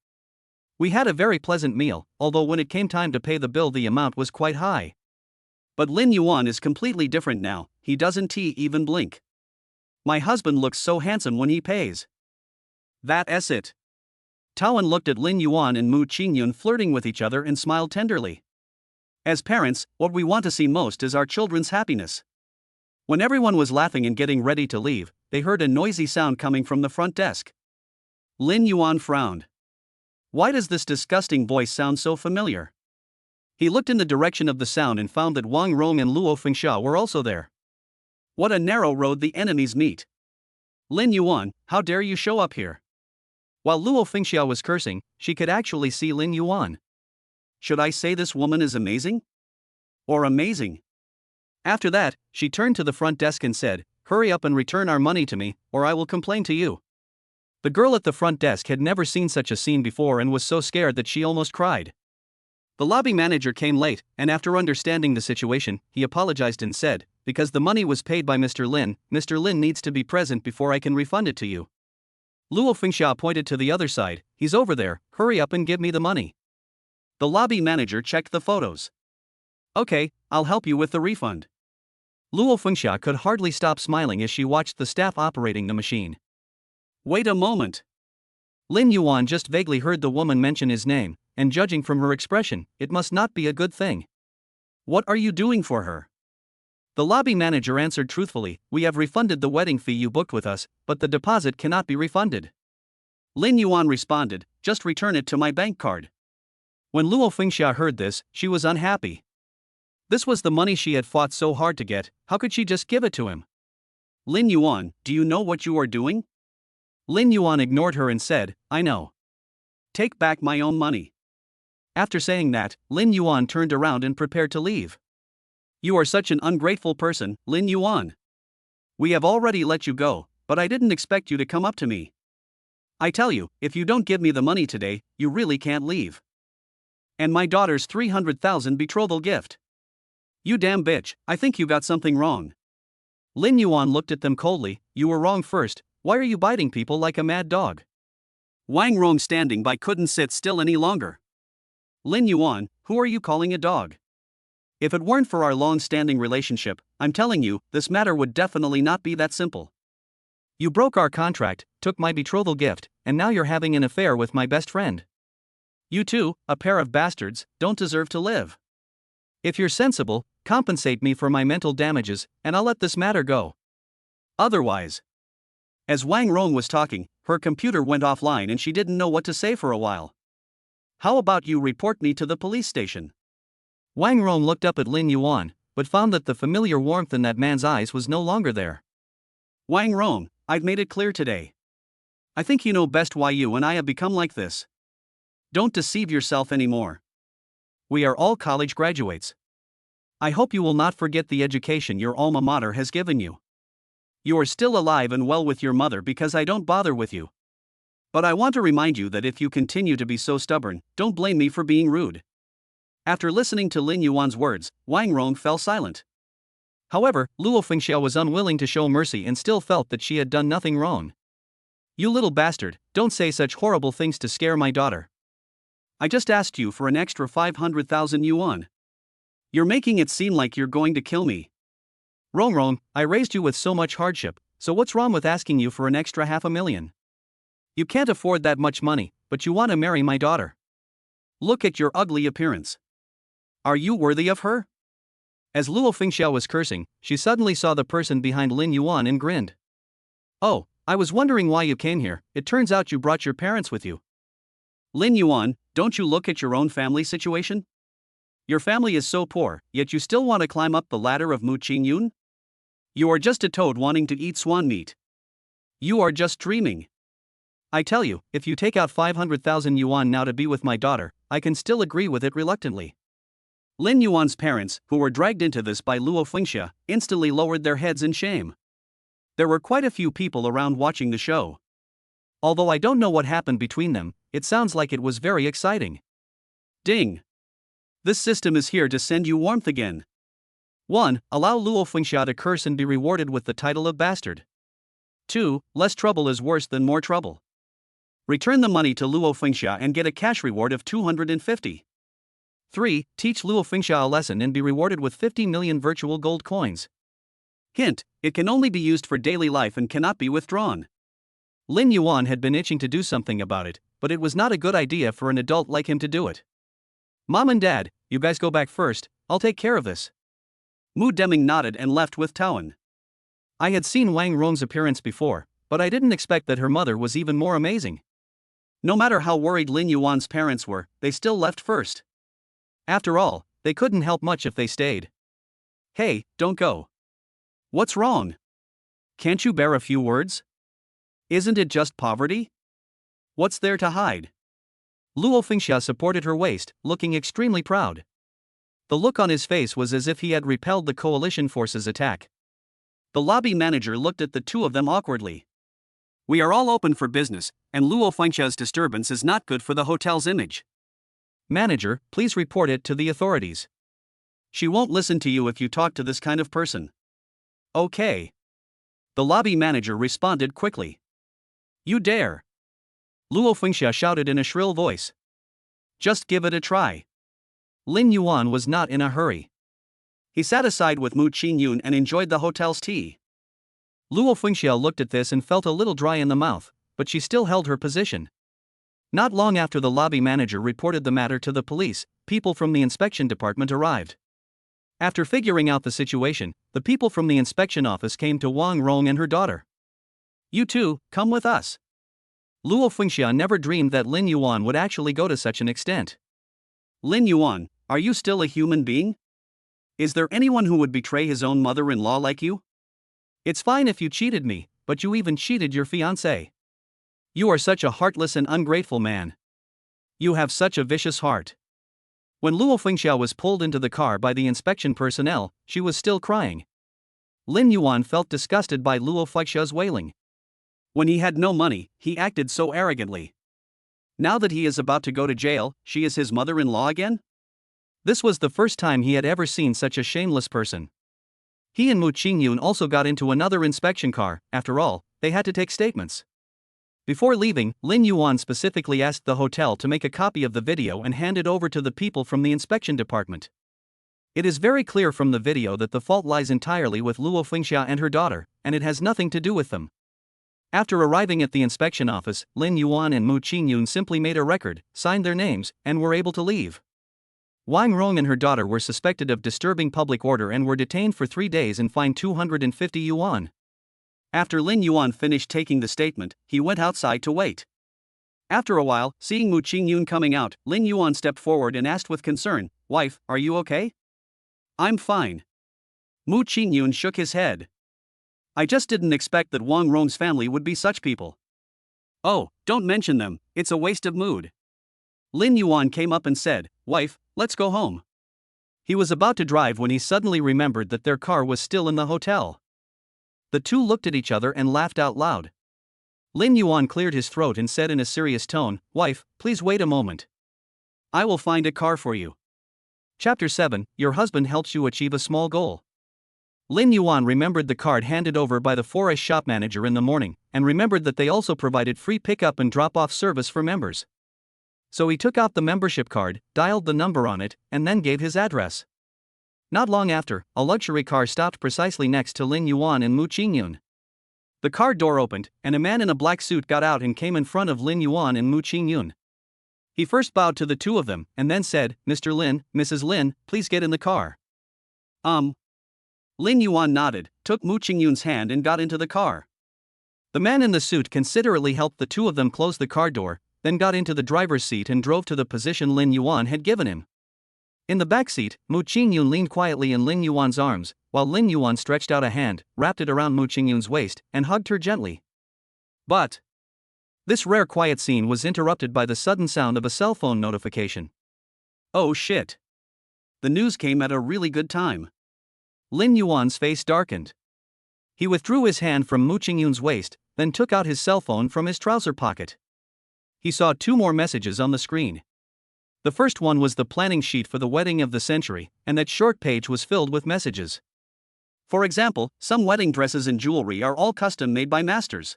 We had a very pleasant meal, although when it came time to pay the bill the amount was quite high. But Lin Yuan is completely different now, he doesn't even blink. My husband looks so handsome when he pays. That's it. Taoan looked at Lin Yuan and Mu Ching Yun flirting with each other and smiled tenderly. As parents, what we want to see most is our children's happiness. When everyone was laughing and getting ready to leave, they heard a noisy sound coming from the front desk. Lin Yuan frowned. Why does this disgusting voice sound so familiar? He looked in the direction of the sound and found that Wang, Rong and Luo Fengxia were also there. What a narrow road the enemies meet. Lin Yuan, how dare you show up here? While Luo Fengxia was cursing, she could actually see Lin Yuan. Should I say this woman is amazing? Or amazing? After that, she turned to the front desk and said, hurry up and return our money to me, or I will complain to you. The girl at the front desk had never seen such a scene before and was so scared that she almost cried. The lobby manager came late, and after understanding the situation, he apologized and said, because the money was paid by Mr. Lin needs to be present before I can refund it to you. Luo Fengxia pointed to the other side, he's over there, hurry up and give me the money. The lobby manager checked the photos. Okay, I'll help you with the refund. Luo Fengxia could hardly stop smiling as she watched the staff operating the machine. Wait a moment. Lin Yuan just vaguely heard the woman mention his name, and judging from her expression, it must not be a good thing. What are you doing for her? The lobby manager answered truthfully, we have refunded the wedding fee you booked with us, but the deposit cannot be refunded. Lin Yuan responded, just return it to my bank card. When Luo Fengxia heard this, she was unhappy. This was the money she had fought so hard to get, how could she just give it to him? Lin Yuan, do you know what you are doing? Lin Yuan ignored her and said, I know. Take back my own money. After saying that, Lin Yuan turned around and prepared to leave. You are such an ungrateful person, Lin Yuan. We have already let you go, but I didn't expect you to come up to me. I tell you, if you don't give me the money today, you really can't leave. And my daughter's 300,000 betrothal gift. You damn bitch, I think you got something wrong. Lin Yuan looked at them coldly, you were wrong first, why are you biting people like a mad dog? Wang Rong standing by couldn't sit still any longer. Lin Yuan, who are you calling a dog? If it weren't for our long-standing relationship, I'm telling you, this matter would definitely not be that simple. You broke our contract, took my betrothal gift, and now you're having an affair with my best friend. You two, a pair of bastards, don't deserve to live. If you're sensible, compensate me for my mental damages, and I'll let this matter go. Otherwise. As Wang Rong was talking, her computer went offline and she didn't know what to say for a while. How about you report me to the police station? Wang Rong looked up at Lin Yuan, but found that the familiar warmth in that man's eyes was no longer there. Wang Rong, I've made it clear today. I think you know best why you and I have become like this. Don't deceive yourself anymore. We are all college graduates. I hope you will not forget the education your alma mater has given you. You are still alive and well with your mother because I don't bother with you. But I want to remind you that if you continue to be so stubborn, don't blame me for being rude. After listening to Lin Yuan's words, Wang Rong fell silent. However, Luo Fengxiao was unwilling to show mercy and still felt that she had done nothing wrong. You little bastard, don't say such horrible things to scare my daughter. I just asked you for an extra 500,000 yuan. You're making it seem like you're going to kill me. Rong, I raised you with so much hardship, so what's wrong with asking you for an extra 500,000? You can't afford that much money, but you want to marry my daughter. Look at your ugly appearance. Are you worthy of her? As Luo Fengxiao was cursing, she suddenly saw the person behind Lin Yuan and grinned. Oh, I was wondering why you came here. It turns out you brought your parents with you. Lin Yuan, don't you look at your own family situation? Your family is so poor, yet you still want to climb up the ladder of Mu Ching Yun? You are just a toad wanting to eat swan meat. You are just dreaming. I tell you, if you take out 500,000 yuan now to be with my daughter, I can still agree with it reluctantly. Lin Yuan's parents, who were dragged into this by Luo Fengxia, instantly lowered their heads in shame. There were quite a few people around watching the show. Although I don't know what happened between them, it sounds like it was very exciting. Ding! This system is here to send you warmth again. 1. Allow Luo Fengxia to curse and be rewarded with the title of bastard. 2. Less trouble is worse than more trouble. Return the money to Luo Fengxia and get a cash reward of 250. 3. Teach Luo Fengxia a lesson and be rewarded with 50 million virtual gold coins. Hint, it can only be used for daily life and cannot be withdrawn. Lin Yuan had been itching to do something about it, but it was not a good idea for an adult like him to do it. Mom and Dad, you guys go back first, I'll take care of this. Mu Deming nodded and left with Taoan. I had seen Wang Rong's appearance before, but I didn't expect that her mother was even more amazing. No matter how worried Lin Yuan's parents were, they still left first. After all, they couldn't help much if they stayed. Hey, don't go. What's wrong? Can't you bear a few words? Isn't it just poverty? What's there to hide? Luo Fengxia supported her waist, looking extremely proud. The look on his face was as if he had repelled the coalition forces' attack. The lobby manager looked at the two of them awkwardly. We are all open for business, and Luo Fengxia's disturbance is not good for the hotel's image. Manager, please report it to the authorities. She won't listen to you if you talk to this kind of person. Okay. The lobby manager responded quickly. You dare. Luo Fengxia shouted in a shrill voice. Just give it a try. Lin Yuan was not in a hurry. He sat aside with Mu Ching Yun and enjoyed the hotel's tea. Luo Fengxia looked at this and felt a little dry in the mouth, but she still held her position. Not long after the lobby manager reported the matter to the police, people from the inspection department arrived. After figuring out the situation, the people from the inspection office came to Wang Rong and her daughter. You two, come with us. Luo Fengxia never dreamed that Lin Yuan would actually go to such an extent. Lin Yuan, are you still a human being? Is there anyone who would betray his own mother-in-law like you? It's fine if you cheated me, but you even cheated your fiancée. You are such a heartless and ungrateful man. You have such a vicious heart. When Luo Fengxia was pulled into the car by the inspection personnel, she was still crying. Lin Yuan felt disgusted by Luo Fengxia's wailing. When he had no money, he acted so arrogantly. Now that he is about to go to jail, she is his mother-in-law again? This was the first time he had ever seen such a shameless person. He and Mu Ching Yun also got into another inspection car. After all, they had to take statements. Before leaving, Lin Yuan specifically asked the hotel to make a copy of the video and hand it over to the people from the inspection department. It is very clear from the video that the fault lies entirely with Luo Fengxia and her daughter, and it has nothing to do with them. After arriving at the inspection office, Lin Yuan and Mu Ching Yun simply made a record, signed their names, and were able to leave. Wang Rong and her daughter were suspected of disturbing public order and were detained for 3 days and fined 250 yuan. After Lin Yuan finished taking the statement, he went outside to wait. After a while, seeing Mu Ching Yun coming out, Lin Yuan stepped forward and asked with concern, "Wife, are you okay?" "I'm fine." Mu Ching Yun shook his head. "I just didn't expect that Wang Rong's family would be such people." "Oh, don't mention them, it's a waste of mood." Lin Yuan came up and said, "Wife, let's go home." He was about to drive when he suddenly remembered that their car was still in the hotel. The two looked at each other and laughed out loud. Lin Yuan cleared his throat and said in a serious tone, "Wife, please wait a moment. I will find a car for you." Chapter 7, Your husband helps you achieve a small goal. Lin Yuan remembered the card handed over by the forest shop manager in the morning, and remembered that they also provided free pickup and drop-off service for members. So he took out the membership card, dialed the number on it, and then gave his address. Not long after, a luxury car stopped precisely next to Lin Yuan and Mu Ching Yun. The car door opened, and a man in a black suit got out and came in front of Lin Yuan and Mu Ching Yun. He first bowed to the two of them, and then said, "Mr. Lin, Mrs. Lin, please get in the car." Lin Yuan nodded, took Mu Ching Yun's hand and got into the car. The man in the suit considerately helped the two of them close the car door, then got into the driver's seat and drove to the position Lin Yuan had given him. In the back seat, Mu Ching Yun leaned quietly in Lin Yuan's arms, while Lin Yuan stretched out a hand, wrapped it around Mu Ching Yun's waist, and hugged her gently. But this rare quiet scene was interrupted by the sudden sound of a cell phone notification. Oh shit. The news came at a really good time. Lin Yuan's face darkened. He withdrew his hand from Mu Ching Yun's waist, then took out his cell phone from his trouser pocket. He saw 2 more messages on the screen. The first one was the planning sheet for the wedding of the century, and that short page was filled with messages. For example, some wedding dresses and jewelry are all custom made by masters.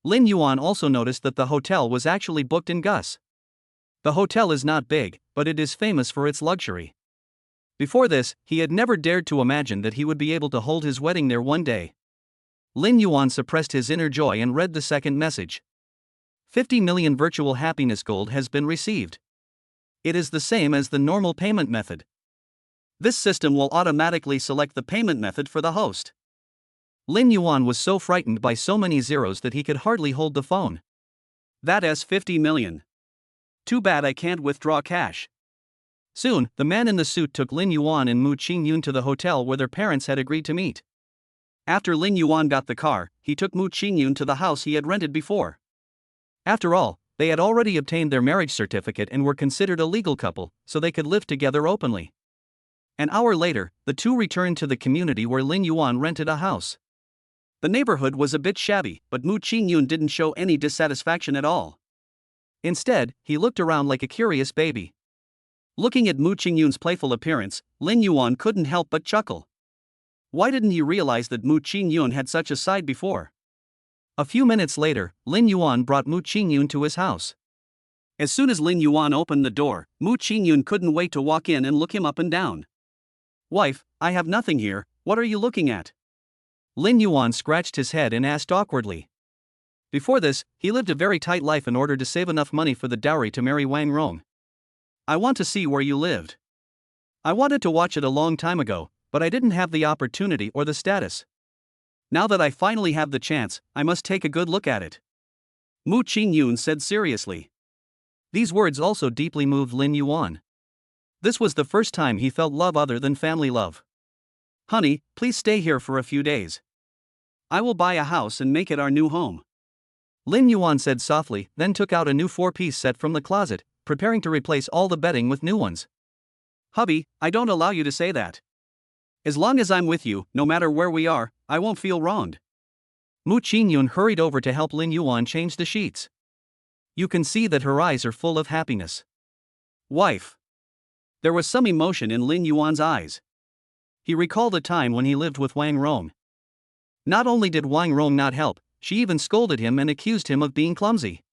Lin Yuan also noticed that the hotel was actually booked in Gus. The hotel is not big, but it is famous for its luxury. Before this, he had never dared to imagine that he would be able to hold his wedding there one day. Lin Yuan suppressed his inner joy and read the second message. 50 million virtual happiness gold has been received. It is the same as the normal payment method. This system will automatically select the payment method for the host. Lin Yuan was so frightened by so many zeros that he could hardly hold the phone. That's 50 million. Too bad I can't withdraw cash. Soon, the man in the suit took Lin Yuan and Mu Ching Yun to the hotel where their parents had agreed to meet. After Lin Yuan got the car, he took Mu Ching Yun to the house he had rented before. After all, they had already obtained their marriage certificate and were considered a legal couple, so they could live together openly. An hour later, the two returned to the community where Lin Yuan rented a house. The neighborhood was a bit shabby, but Mu Ching Yun didn't show any dissatisfaction at all. Instead, he looked around like a curious baby. Looking at Mu Ching Yun's playful appearance, Lin Yuan couldn't help but chuckle. Why didn't he realize that Mu Ching Yun had such a side before? A few minutes later, Lin Yuan brought Mu Ching Yun to his house. As soon as Lin Yuan opened the door, Mu Ching Yun couldn't wait to walk in and look him up and down. "Wife, I have nothing here, what are you looking at?" Lin Yuan scratched his head and asked awkwardly. Before this, he lived a very tight life in order to save enough money for the dowry to marry Wang Rong. "I want to see where you lived. I wanted to watch it a long time ago, but I didn't have the opportunity or the status. Now that I finally have the chance, I must take a good look at it," Mu Ching Yun said seriously. These words also deeply moved Lin Yuan. This was the first time he felt love other than family love. "Honey, please stay here for a few days. I will buy a house and make it our new home," Lin Yuan said softly, then took out a new 4-piece set from the closet, preparing to replace all the bedding with new ones. "Hubby, I don't allow you to say that. As long as I'm with you, no matter where we are, I won't feel wronged." Mu Ching Yun hurried over to help Lin Yuan change the sheets. You can see that her eyes are full of happiness. "Wife." There was some emotion in Lin Yuan's eyes. He recalled a time when he lived with Wang Rong. Not only did Wang Rong not help, she even scolded him and accused him of being clumsy.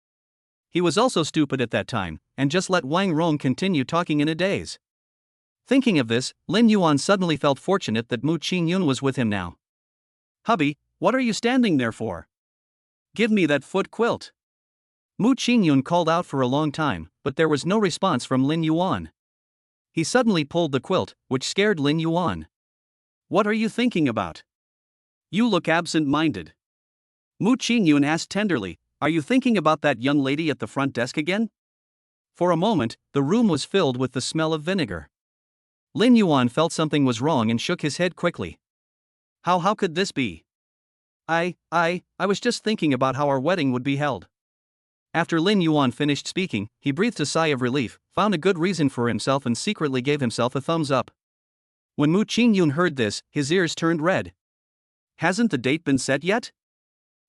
He was also stupid at that time, and just let Wang Rong continue talking in a daze. Thinking of this, Lin Yuan suddenly felt fortunate that Mu Ching Yun was with him now. "Hubby, what are you standing there for? Give me that foot quilt." Mu Ching Yun called out for a long time, but there was no response from Lin Yuan. He suddenly pulled the quilt, which scared Lin Yuan. What are you thinking about? You look absent-minded. Mu Ching Yun asked tenderly, are you thinking about that young lady at the front desk again? For a moment, the room was filled with the smell of vinegar. Lin Yuan felt something was wrong and shook his head quickly. How could this be? I was just thinking about how our wedding would be held. After Lin Yuan finished speaking, he breathed a sigh of relief, found a good reason for himself and secretly gave himself a thumbs up. When Mu Ching Yun heard this, his ears turned red. Hasn't the date been set yet?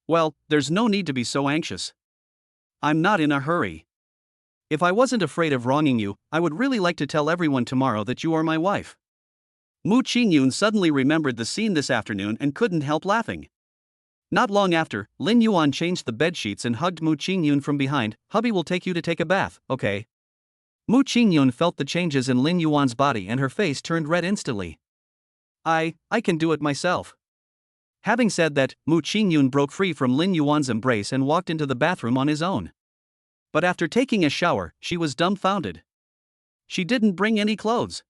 Well, there's no need to be so anxious. I'm not in a hurry. If I wasn't afraid of wronging you, I would really like to tell everyone tomorrow that you are my wife. Mu Ching Yun suddenly remembered the scene this afternoon and couldn't help laughing. Not long after, Lin Yuan changed the bedsheets and hugged Mu Ching Yun from behind. Hubby will take you to take a bath, okay? Mu Ching Yun felt the changes in Lin Yuan's body and her face turned red instantly. I can do it myself. Having said that, Mu Ching Yun broke free from Lin Yuan's embrace and walked into the bathroom on his own. But after taking a shower, she was dumbfounded. She didn't bring any clothes.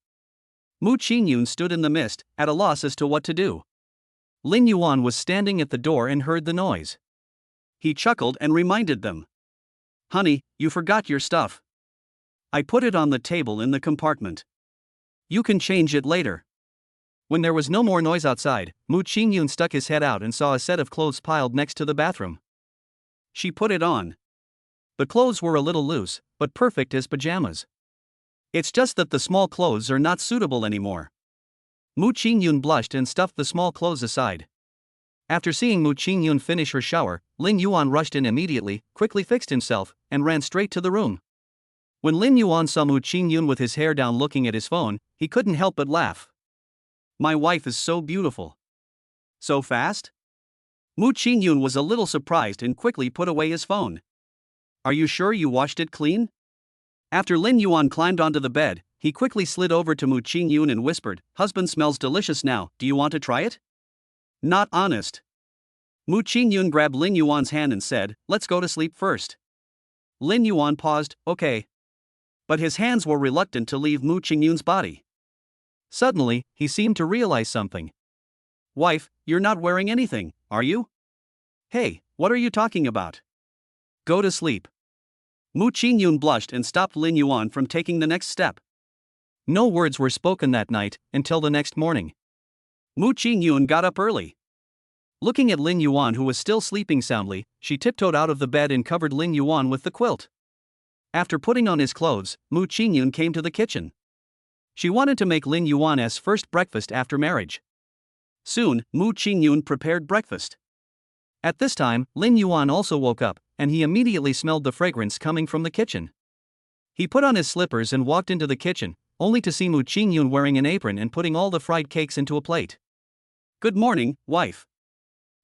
Mu Ching Yun stood in the mist, at a loss as to what to do. Lin Yuan was standing at the door and heard the noise. He chuckled and reminded them. Honey, you forgot your stuff. I put it on the table in the compartment. You can change it later. When there was no more noise outside, Mu Ching Yun stuck his head out and saw a set of clothes piled next to the bathroom. She put it on. The clothes were a little loose, but perfect as pajamas. It's just that the small clothes are not suitable anymore. Mu Ching Yun blushed and stuffed the small clothes aside. After seeing Mu Ching Yun finish her shower, Lin Yuan rushed in immediately, quickly fixed himself, and ran straight to the room. When Lin Yuan saw Mu Ching Yun with his hair down looking at his phone, he couldn't help but laugh. My wife is so beautiful. So fast? Mu Ching Yun was a little surprised and quickly put away his phone. Are you sure you washed it clean? After Lin Yuan climbed onto the bed, he quickly slid over to Mu Ching Yun and whispered, husband smells delicious now, do you want to try it? Not honest. Mu Ching Yun grabbed Lin Yuan's hand and said, let's go to sleep first. Lin Yuan paused, okay. But his hands were reluctant to leave Mu Ching Yun's body. Suddenly, he seemed to realize something. Wife, you're not wearing anything, are you? Hey, what are you talking about? Go to sleep. Mu Ching Yun blushed and stopped Lin Yuan from taking the next step. No words were spoken that night, until the next morning. Mu Ching Yun got up early. Looking at Lin Yuan who was still sleeping soundly, she tiptoed out of the bed and covered Lin Yuan with the quilt. After putting on his clothes, Mu Ching Yun came to the kitchen. She wanted to make Lin Yuan's first breakfast after marriage. Soon, Mu Ching Yun prepared breakfast. At this time, Lin Yuan also woke up, and he immediately smelled the fragrance coming from the kitchen. He put on his slippers and walked into the kitchen, only to see Mu Ching Yun wearing an apron and putting all the fried cakes into a plate. Good morning, wife.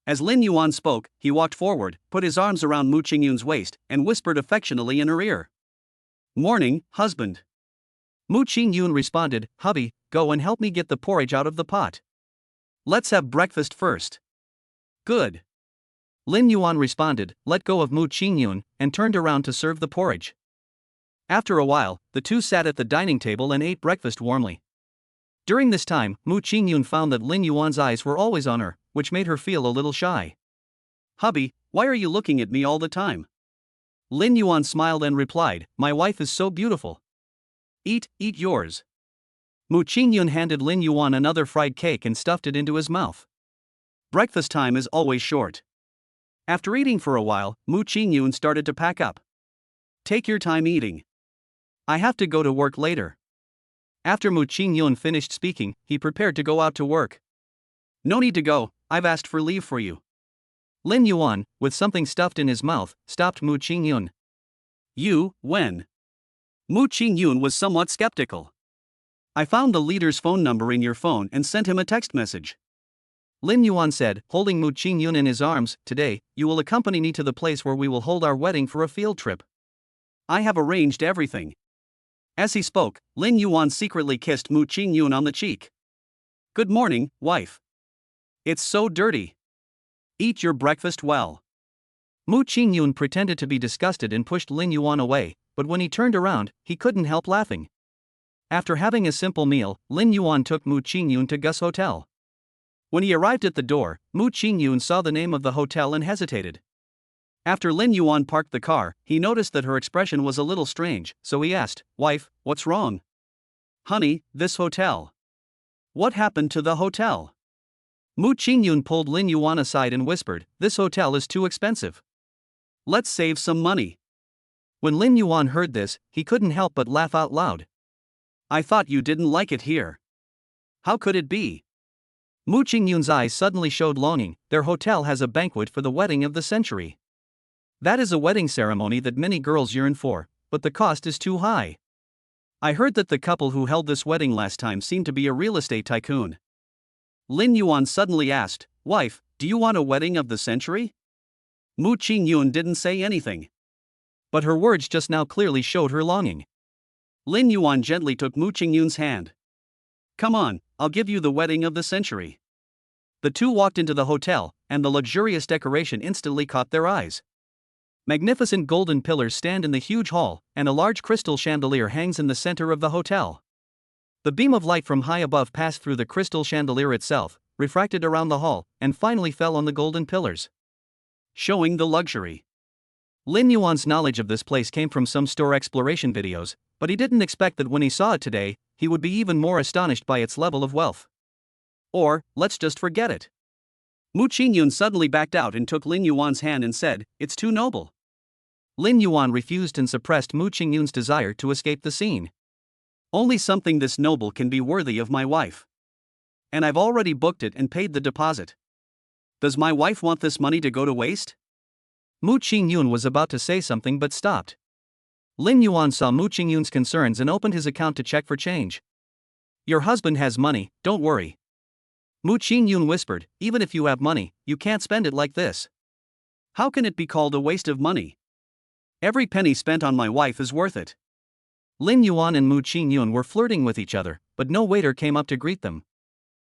As Lin Yuan spoke, he walked forward, put his arms around Mu Ching Yun's waist, and whispered affectionately in her ear. Morning, husband. Mu Ching Yun responded, hubby, go and help me get the porridge out of the pot. Let's have breakfast first. Good. Lin Yuan responded, let go of Mu Ching Yun, and turned around to serve the porridge. After a while, the two sat at the dining table and ate breakfast warmly. During this time, Mu Ching Yun found that Lin Yuan's eyes were always on her, which made her feel a little shy. Hubby, why are you looking at me all the time? Lin Yuan smiled and replied, my wife is so beautiful. Eat yours. Mu Ching Yun handed Lin Yuan another fried cake and stuffed it into his mouth. Breakfast time is always short. After eating for a while, Mu Ching Yun started to pack up. Take your time eating. I have to go to work later. After Mu Ching Yun finished speaking, he prepared to go out to work. No need to go, I've asked for leave for you. Lin Yuan, with something stuffed in his mouth, stopped Mu Ching Yun. You, when? Mu Ching Yun was somewhat skeptical. I found the leader's phone number in your phone and sent him a text message. Lin Yuan said, holding Mu Ching Yun in his arms, today, you will accompany me to the place where we will hold our wedding for a field trip. I have arranged everything. As he spoke, Lin Yuan secretly kissed Mu Ching Yun on the cheek. Good morning, wife. It's so dirty. Eat your breakfast well. Mu Ching Yun pretended to be disgusted and pushed Lin Yuan away, but when he turned around, he couldn't help laughing. After having a simple meal, Lin Yuan took Mu Ching Yun to Gus Hotel. When he arrived at the door, Mu Ching Yun saw the name of the hotel and hesitated. After Lin Yuan parked the car, he noticed that her expression was a little strange, so he asked, "Wife, what's wrong?" "Honey, this hotel." "What happened to the hotel?" Mu Ching Yun pulled Lin Yuan aside and whispered, "This hotel is too expensive. Let's save some money." When Lin Yuan heard this, he couldn't help but laugh out loud. "I thought you didn't like it here." "How could it be?" Mu Ching Yun's eyes suddenly showed longing. "Their hotel has a banquet for the wedding of the century. That is a wedding ceremony that many girls yearn for, but the cost is too high. I heard that the couple who held this wedding last time seemed to be a real estate tycoon." Lin Yuan suddenly asked, "Wife, do you want a wedding of the century?" Mu Ching Yun didn't say anything. But her words just now clearly showed her longing. Lin Yuan gently took Mu Ching Yun's hand. "Come on, I'll give you the wedding of the century." The two walked into the hotel, and the luxurious decoration instantly caught their eyes. Magnificent golden pillars stand in the huge hall, and a large crystal chandelier hangs in the center of the hotel. The beam of light from high above passed through the crystal chandelier itself, refracted around the hall, and finally fell on the golden pillars, showing the luxury. Lin Yuan's knowledge of this place came from some store exploration videos, but he didn't expect that when he saw it today, he would be even more astonished by its level of wealth. Or, let's just forget it. Mu Ching Yun suddenly backed out and took Lin Yuan's hand and said, "It's too noble." Lin Yuan refused and suppressed Mu Ching Yun's desire to escape the scene. "Only something this noble can be worthy of my wife. And I've already booked it and paid the deposit. Does my wife want this money to go to waste?" Mu Ching Yun was about to say something but stopped. Lin Yuan saw Mu Ching Yun's concerns and opened his account to check for change. "Your husband has money, don't worry." Mu Ching Yun whispered, "Even if you have money, you can't spend it like this. How can it be called a waste of money? Every penny spent on my wife is worth it." Lin Yuan and Mu Ching Yun were flirting with each other, but no waiter came up to greet them.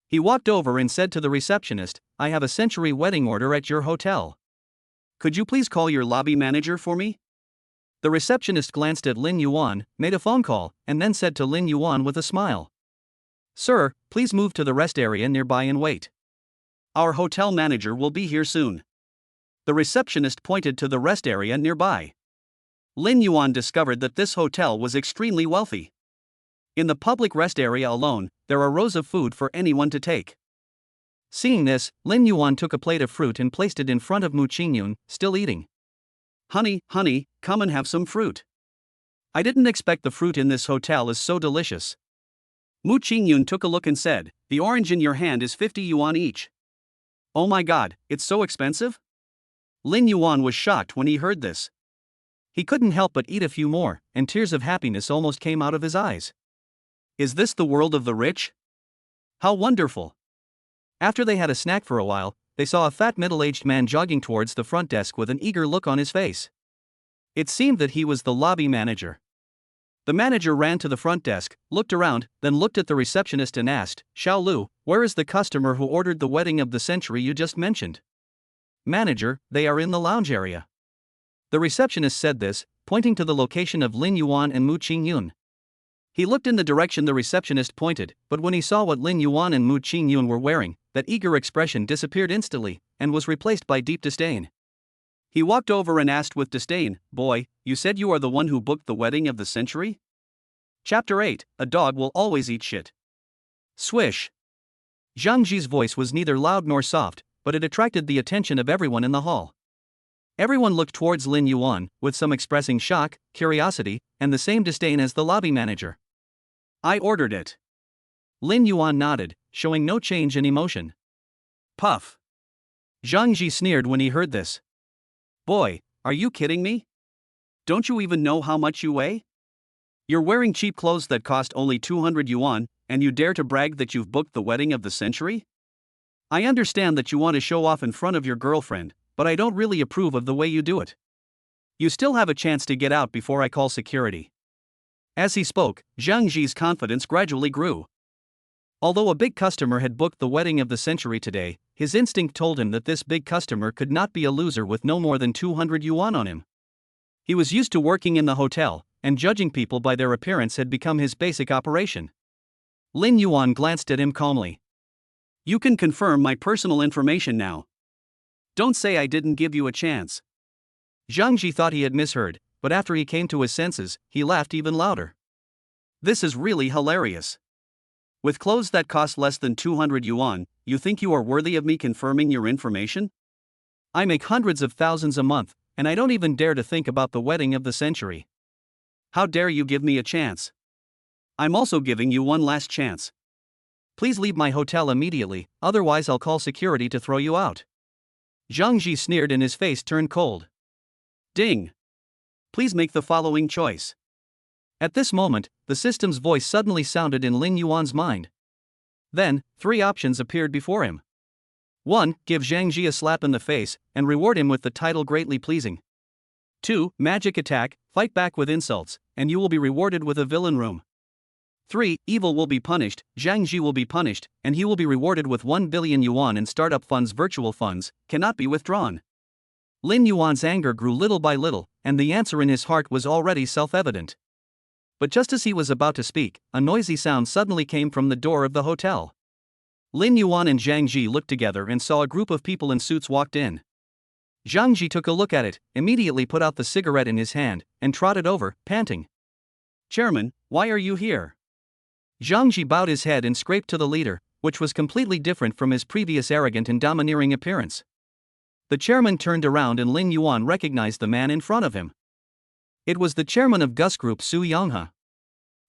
He walked over and said to the receptionist, "I have a century wedding order at your hotel. Could you please call your lobby manager for me?" The receptionist glanced at Lin Yuan, made a phone call, and then said to Lin Yuan with a smile, "Sir, please move to the rest area nearby and wait. Our hotel manager will be here soon." The receptionist pointed to the rest area nearby. Lin Yuan discovered that this hotel was extremely wealthy. In the public rest area alone, there are rows of food for anyone to take. Seeing this, Lin Yuan took a plate of fruit and placed it in front of Mu Ching Yun, still eating. Honey, come and have some fruit. I didn't expect the fruit in this hotel is so delicious." Mu Ching Yun took a look and said, "The orange in your hand is 50 yuan each." "Oh my god, it's so expensive?" Lin Yuan was shocked when he heard this. He couldn't help but eat a few more, and tears of happiness almost came out of his eyes. Is this the world of the rich? How wonderful! After they had a snack for a while, they saw a fat middle-aged man jogging towards the front desk with an eager look on his face. It seemed that he was the lobby manager. The manager ran to the front desk, looked around, then looked at the receptionist and asked, "Xiao Lu, where is the customer who ordered the wedding of the century you just mentioned?" "Manager, they are in the lounge area." The receptionist said this, pointing to the location of Lin Yuan and Mu Ching Yun. He looked in the direction the receptionist pointed, but when he saw what Lin Yuan and Mu Ching Yun were wearing, that eager expression disappeared instantly, and was replaced by deep disdain. He walked over and asked with disdain, "Boy, you said you are the one who booked the wedding of the century?" Chapter 8, A Dog Will Always Eat Shit. Swish. Zhang Ji's voice was neither loud nor soft, but it attracted the attention of everyone in the hall. Everyone looked towards Lin Yuan, with some expressing shock, curiosity, and the same disdain as the lobby manager. "I ordered it." Lin Yuan nodded, showing no change in emotion. Puff. Zhang Ji sneered when he heard this. "Boy, are you kidding me? Don't you even know how much you weigh? You're wearing cheap clothes that cost only 200 yuan, and you dare to brag that you've booked the wedding of the century? I understand that you want to show off in front of your girlfriend, but I don't really approve of the way you do it. You still have a chance to get out before I call security." As he spoke, Zhang Ji's confidence gradually grew. Although a big customer had booked the wedding of the century today, his instinct told him that this big customer could not be a loser with no more than 200 yuan on him. He was used to working in the hotel, and judging people by their appearance had become his basic operation. Lin Yuan glanced at him calmly. You can confirm my personal information now. Don't say I didn't give you a chance. Zhang Ji thought he had misheard, but after he came to his senses, he laughed even louder. This is really hilarious. With clothes that cost less than 200 yuan, you think you are worthy of me confirming your information? I make hundreds of thousands a month, and I don't even dare to think about the wedding of the century. How dare you give me a chance? I'm also giving you one last chance. Please leave my hotel immediately, otherwise I'll call security to throw you out. Zhang Ji sneered and his face turned cold. Ding! Please make the following choice. At this moment, the system's voice suddenly sounded in Lin Yuan's mind. Then, 3 options appeared before him. 1. Give Zhang Ji a slap in the face, and reward him with the title Greatly Pleasing. 2. Magic attack, fight back with insults, and you will be rewarded with a villain room. 3. Evil will be punished, Zhang Ji will be punished, and he will be rewarded with 1 billion yuan in startup funds. Virtual funds cannot be withdrawn. Lin Yuan's anger grew little by little, and the answer in his heart was already self-evident. But just as he was about to speak, a noisy sound suddenly came from the door of the hotel. Lin Yuan and Zhang Ji looked together and saw a group of people in suits walked in. Zhang Ji took a look at it, immediately put out the cigarette in his hand, and trotted over, panting. Chairman, why are you here? Zhang Ji bowed his head and scraped to the leader, which was completely different from his previous arrogant and domineering appearance. The chairman turned around and Lin Yuan recognized the man in front of him. It was the chairman of Gus Group, Su Yonghe.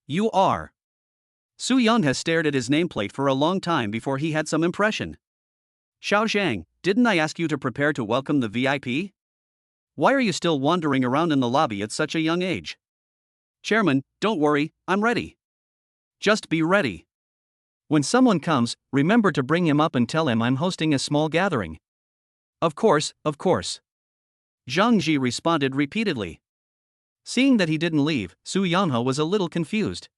You are. Su Yonghe stared at his nameplate for a long time before he had some impression. Xiao Zhang, didn't I ask you to prepare to welcome the VIP? Why are you still wandering around in the lobby at such a young age? Chairman, don't worry, I'm ready. Just be ready. When someone comes, remember to bring him up and tell him I'm hosting a small gathering. Of course, of course. Zhang Ji responded repeatedly. Seeing that he didn't leave, Su Yonghe was a little confused.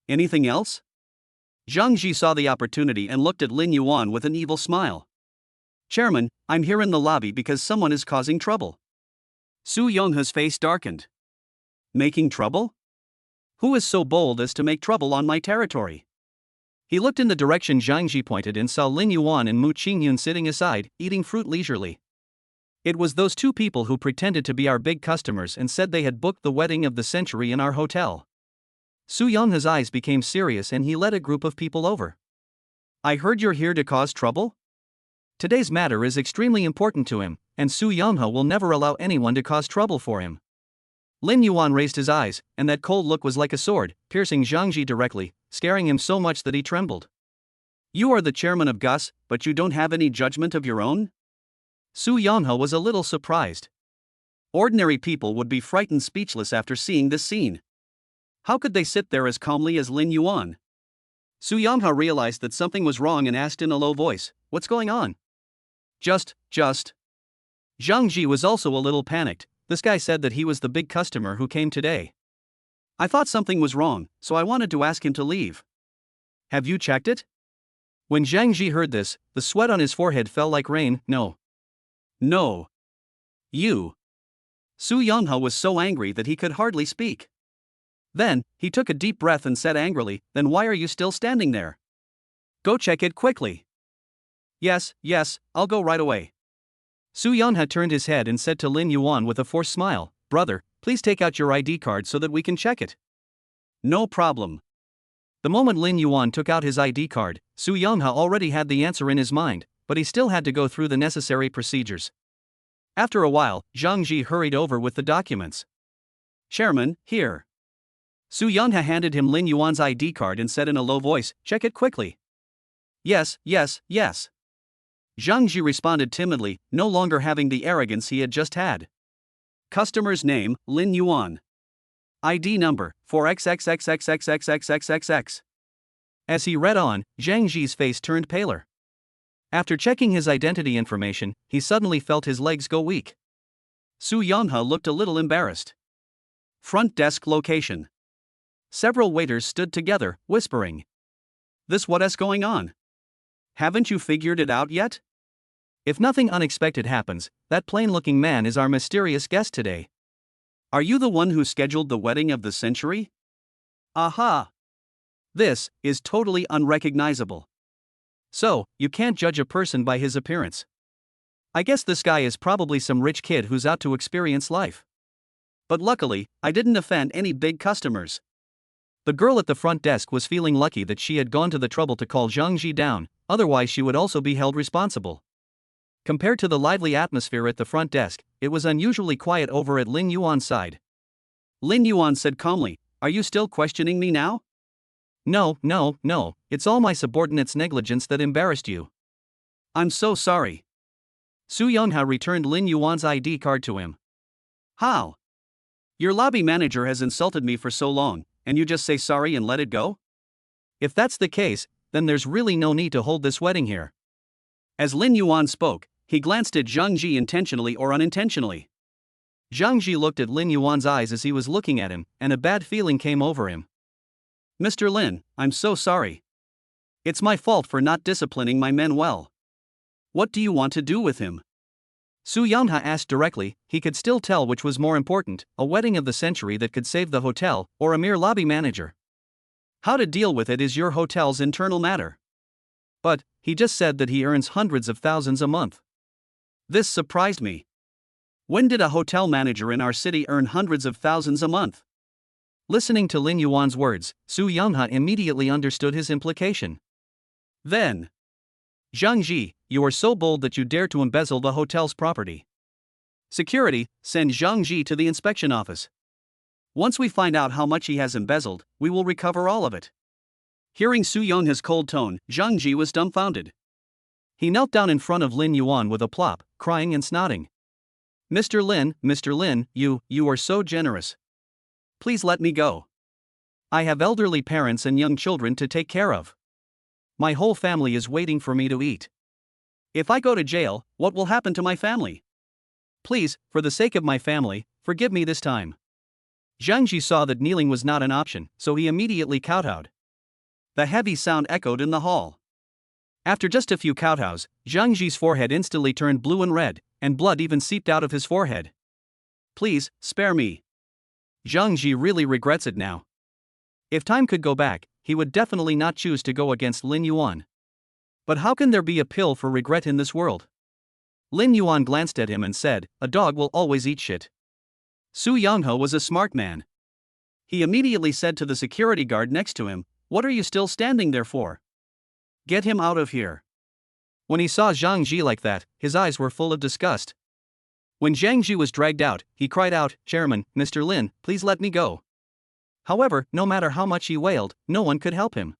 Anything else? Zhang Ji saw the opportunity and looked at Lin Yuan with an evil smile. Chairman, I'm here in the lobby because someone is causing trouble. Su Yonghe's face darkened. Making trouble? Who is so bold as to make trouble on my territory? He looked in the direction Zhang Ji pointed and saw Lin Yuan and Mu Ching Yun sitting aside, eating fruit leisurely. It was those 2 people who pretended to be our big customers and said they had booked the wedding of the century in our hotel. Su Yonghe's eyes became serious and he led a group of people over. I heard you're here to cause trouble? Today's matter is extremely important to him, and Su Yonghe will never allow anyone to cause trouble for him. Lin Yuan raised his eyes, and that cold look was like a sword, piercing Zhang Ji directly, scaring him so much that he trembled. You are the chairman of Gus, but you don't have any judgment of your own? Su Yonghe was a little surprised. Ordinary people would be frightened speechless after seeing this scene. How could they sit there as calmly as Lin Yuan? Su Yonghe realized that something was wrong and asked in a low voice, what's going on? Just. Zhang Ji was also a little panicked. This guy said that he was the big customer who came today. I thought something was wrong, so I wanted to ask him to leave. Have you checked it? When Zhang Ji heard this, the sweat on his forehead fell like rain. No. You. Su Yonghe was so angry that he could hardly speak. Then, he took a deep breath and said angrily, then why are you still standing there? Go check it quickly. Yes, I'll go right away. Su Yonghe turned his head and said to Lin Yuan with a forced smile, brother, please take out your ID card so that we can check it. No problem. The moment Lin Yuan took out his ID card, Su Yonghe already had the answer in his mind, but he still had to go through the necessary procedures. After a while, Zhang Ji hurried over with the documents. Chairman, here. Su Yonghe handed him Lin Yuan's ID card and said in a low voice, check it quickly. Yes. Zhang Ji responded timidly, no longer having the arrogance he had just had. Customer's name, Lin Yuan. ID number, 4XXXXXXXXXX. As he read on, Zhang Ji's face turned paler. After checking his identity information, he suddenly felt his legs go weak. Su Yonghe looked a little embarrassed. Front desk location. Several waiters stood together, whispering. This what's going on? Haven't you figured it out yet? If nothing unexpected happens, that plain-looking man is our mysterious guest today. Are you the one who scheduled the wedding of the century? Aha! This is totally unrecognizable. So, you can't judge a person by his appearance. I guess this guy is probably some rich kid who's out to experience life. But luckily, I didn't offend any big customers. The girl at the front desk was feeling lucky that she had gone to the trouble to call Zhang Ji down, otherwise she would also be held responsible. Compared to the lively atmosphere at the front desk, it was unusually quiet over at Lin Yuan's side. Lin Yuan said calmly, "Are you still questioning me now?" No, it's all my subordinate's negligence that embarrassed you. I'm so sorry. Su Yongha returned Lin Yuan's ID card to him. How? Your lobby manager has insulted me for so long, and you just say sorry and let it go? If that's the case, then there's really no need to hold this wedding here. As Lin Yuan spoke, he glanced at Zhang Ji intentionally or unintentionally. Zhang Ji looked at Lin Yuan's eyes as he was looking at him, and a bad feeling came over him. Mr. Lin, I'm so sorry. It's my fault for not disciplining my men well. What do you want to do with him? Su Yongha asked directly. He could still tell which was more important, a wedding of the century that could save the hotel, or a mere lobby manager. How to deal with it is your hotel's internal matter. But, he just said that he earns hundreds of thousands a month. This surprised me. When did a hotel manager in our city earn hundreds of thousands a month? Listening to Lin Yuan's words, Su Yongha immediately understood his implication. Then, Zhang Ji, you are so bold that you dare to embezzle the hotel's property. Security, send Zhang Ji to the inspection office. Once we find out how much he has embezzled, we will recover all of it. Hearing Su Yongha's cold tone, Zhang Ji was dumbfounded. He knelt down in front of Lin Yuan with a plop, crying and snotting. Mr. Lin, you are so generous. Please let me go. I have elderly parents and young children to take care of. My whole family is waiting for me to eat. If I go to jail, what will happen to my family? Please, for the sake of my family, forgive me this time. Zhang Ji saw that kneeling was not an option, so he immediately kowtowed. The heavy sound echoed in the hall. After just a few kowtows, Zhang Ji's forehead instantly turned blue and red, and blood even seeped out of his forehead. Please, spare me. Zhang Ji really regrets it now. If time could go back, he would definitely not choose to go against Lin Yuan. But how can there be a pill for regret in this world? Lin Yuan glanced at him and said, a dog will always eat shit. Su Yongha was a smart man. He immediately said to the security guard next to him, what are you still standing there for? Get him out of here. When he saw Zhang Ji like that, his eyes were full of disgust. When Zhang Ji was dragged out, he cried out, Chairman, Mr. Lin, please let me go. However, no matter how much he wailed, no one could help him.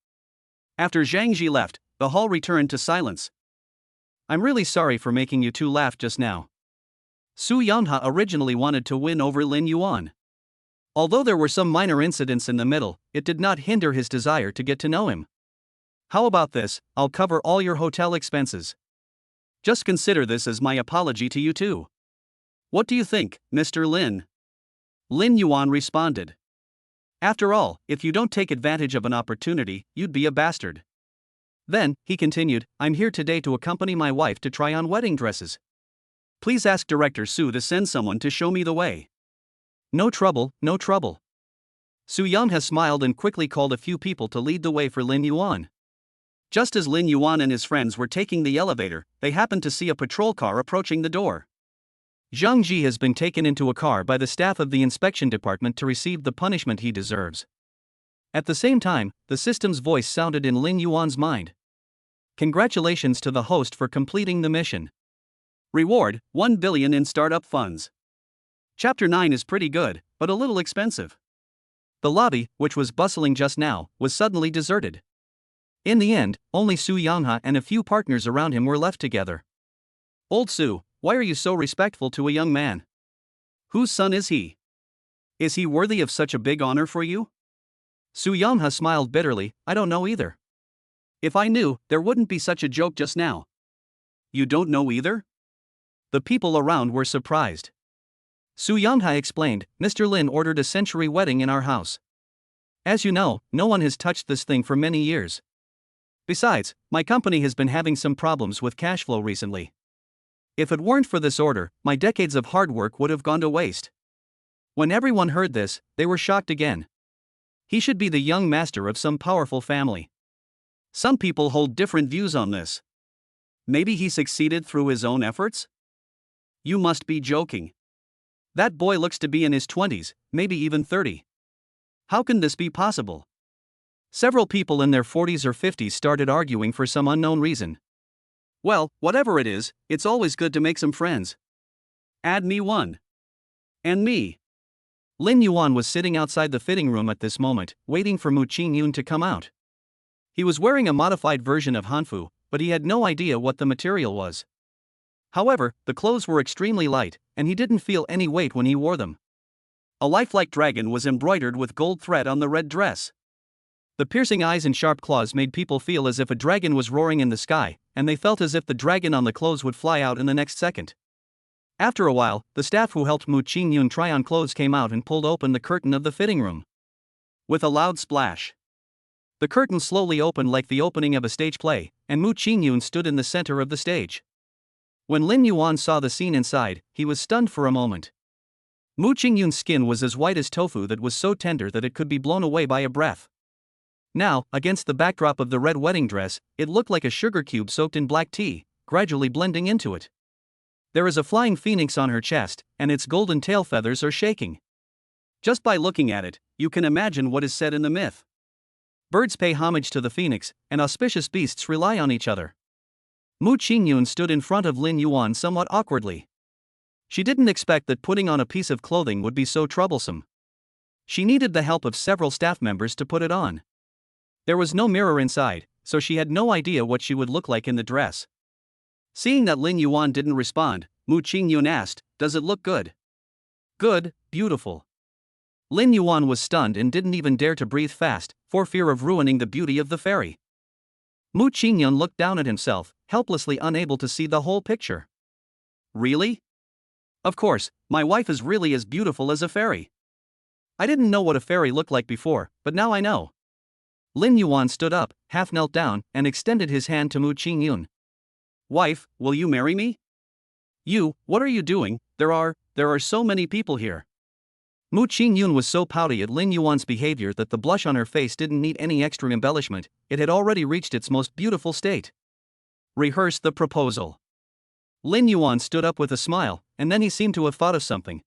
After Zhang Ji left, the hall returned to silence. I'm really sorry for making you two laugh just now. Su Yongha originally wanted to win over Lin Yuan. Although there were some minor incidents in the middle, it did not hinder his desire to get to know him. How about this, I'll cover all your hotel expenses. Just consider this as my apology to you two. What do you think, Mr. Lin? Lin Yuan responded. After all, if you don't take advantage of an opportunity, you'd be a bastard. Then, he continued, I'm here today to accompany my wife to try on wedding dresses. Please ask Director Su to send someone to show me the way. No trouble. Su Yongha smiled and quickly called a few people to lead the way for Lin Yuan. Just as Lin Yuan and his friends were taking the elevator, they happened to see a patrol car approaching the door. Zhang Ji has been taken into a car by the staff of the inspection department to receive the punishment he deserves. At the same time, the system's voice sounded in Lin Yuan's mind. Congratulations to the host for completing the mission. Reward, 1 billion in startup funds. Chapter 9 is pretty good, but a little expensive. The lobby, which was bustling just now, was suddenly deserted. In the end, only Su Yongha and a few partners around him were left together. Old Su, why are you so respectful to a young man? Whose son is he? Is he worthy of such a big honor for you? Su Yongha smiled bitterly, I don't know either. If I knew, there wouldn't be such a joke just now. You don't know either? The people around were surprised. Su Yongha explained, Mr. Lin ordered a century wedding in our house. As you know, no one has touched this thing for many years. Besides, my company has been having some problems with cash flow recently. If it weren't for this order, my decades of hard work would have gone to waste. When everyone heard this, they were shocked again. He should be the young master of some powerful family. Some people hold different views on this. Maybe he succeeded through his own efforts? You must be joking. That boy looks to be in his 20s, maybe even 30. How can this be possible? Several people in their 40s or 50s started arguing for some unknown reason. Well, whatever it is, it's always good to make some friends. Add me one. And me. Lin Yuan was sitting outside the fitting room at this moment, waiting for Mu Ching Yun to come out. He was wearing a modified version of hanfu, but he had no idea what the material was. However, the clothes were extremely light, and he didn't feel any weight when he wore them. A lifelike dragon was embroidered with gold thread on the red dress. The piercing eyes and sharp claws made people feel as if a dragon was roaring in the sky, and they felt as if the dragon on the clothes would fly out in the next second. After a while, the staff who helped Mu Ching Yun try on clothes came out and pulled open the curtain of the fitting room. With a loud splash, the curtain slowly opened like the opening of a stage play, and Mu Ching Yun stood in the center of the stage. When Lin Yuan saw the scene inside, he was stunned for a moment. Mu Ching Yun's skin was as white as tofu that was so tender that it could be blown away by a breath. Now, against the backdrop of the red wedding dress, it looked like a sugar cube soaked in black tea, gradually blending into it. There is a flying phoenix on her chest, and its golden tail feathers are shaking. Just by looking at it, you can imagine what is said in the myth. Birds pay homage to the phoenix, and auspicious beasts rely on each other. Mu Ching Yun stood in front of Lin Yuan somewhat awkwardly. She didn't expect that putting on a piece of clothing would be so troublesome. She needed the help of several staff members to put it on. There was no mirror inside, so she had no idea what she would look like in the dress. Seeing that Lin Yuan didn't respond, Mu Ching Yun asked, "Does it look good?" "Good, beautiful." Lin Yuan was stunned and didn't even dare to breathe fast, for fear of ruining the beauty of the fairy. Mu Ching Yun looked down at himself, helplessly unable to see the whole picture. Really? Of course, my wife is really as beautiful as a fairy. I didn't know what a fairy looked like before, but now I know. Lin Yuan stood up, half knelt down, and extended his hand to Mu Ching Yun. "Wife, will you marry me?" "You, what are you doing? There are so many people here." Mu Ching Yun was so pouty at Lin Yuan's behavior that the blush on her face didn't need any extra embellishment, it had already reached its most beautiful state. "Rehearse the proposal." Lin Yuan stood up with a smile, and then he seemed to have thought of something.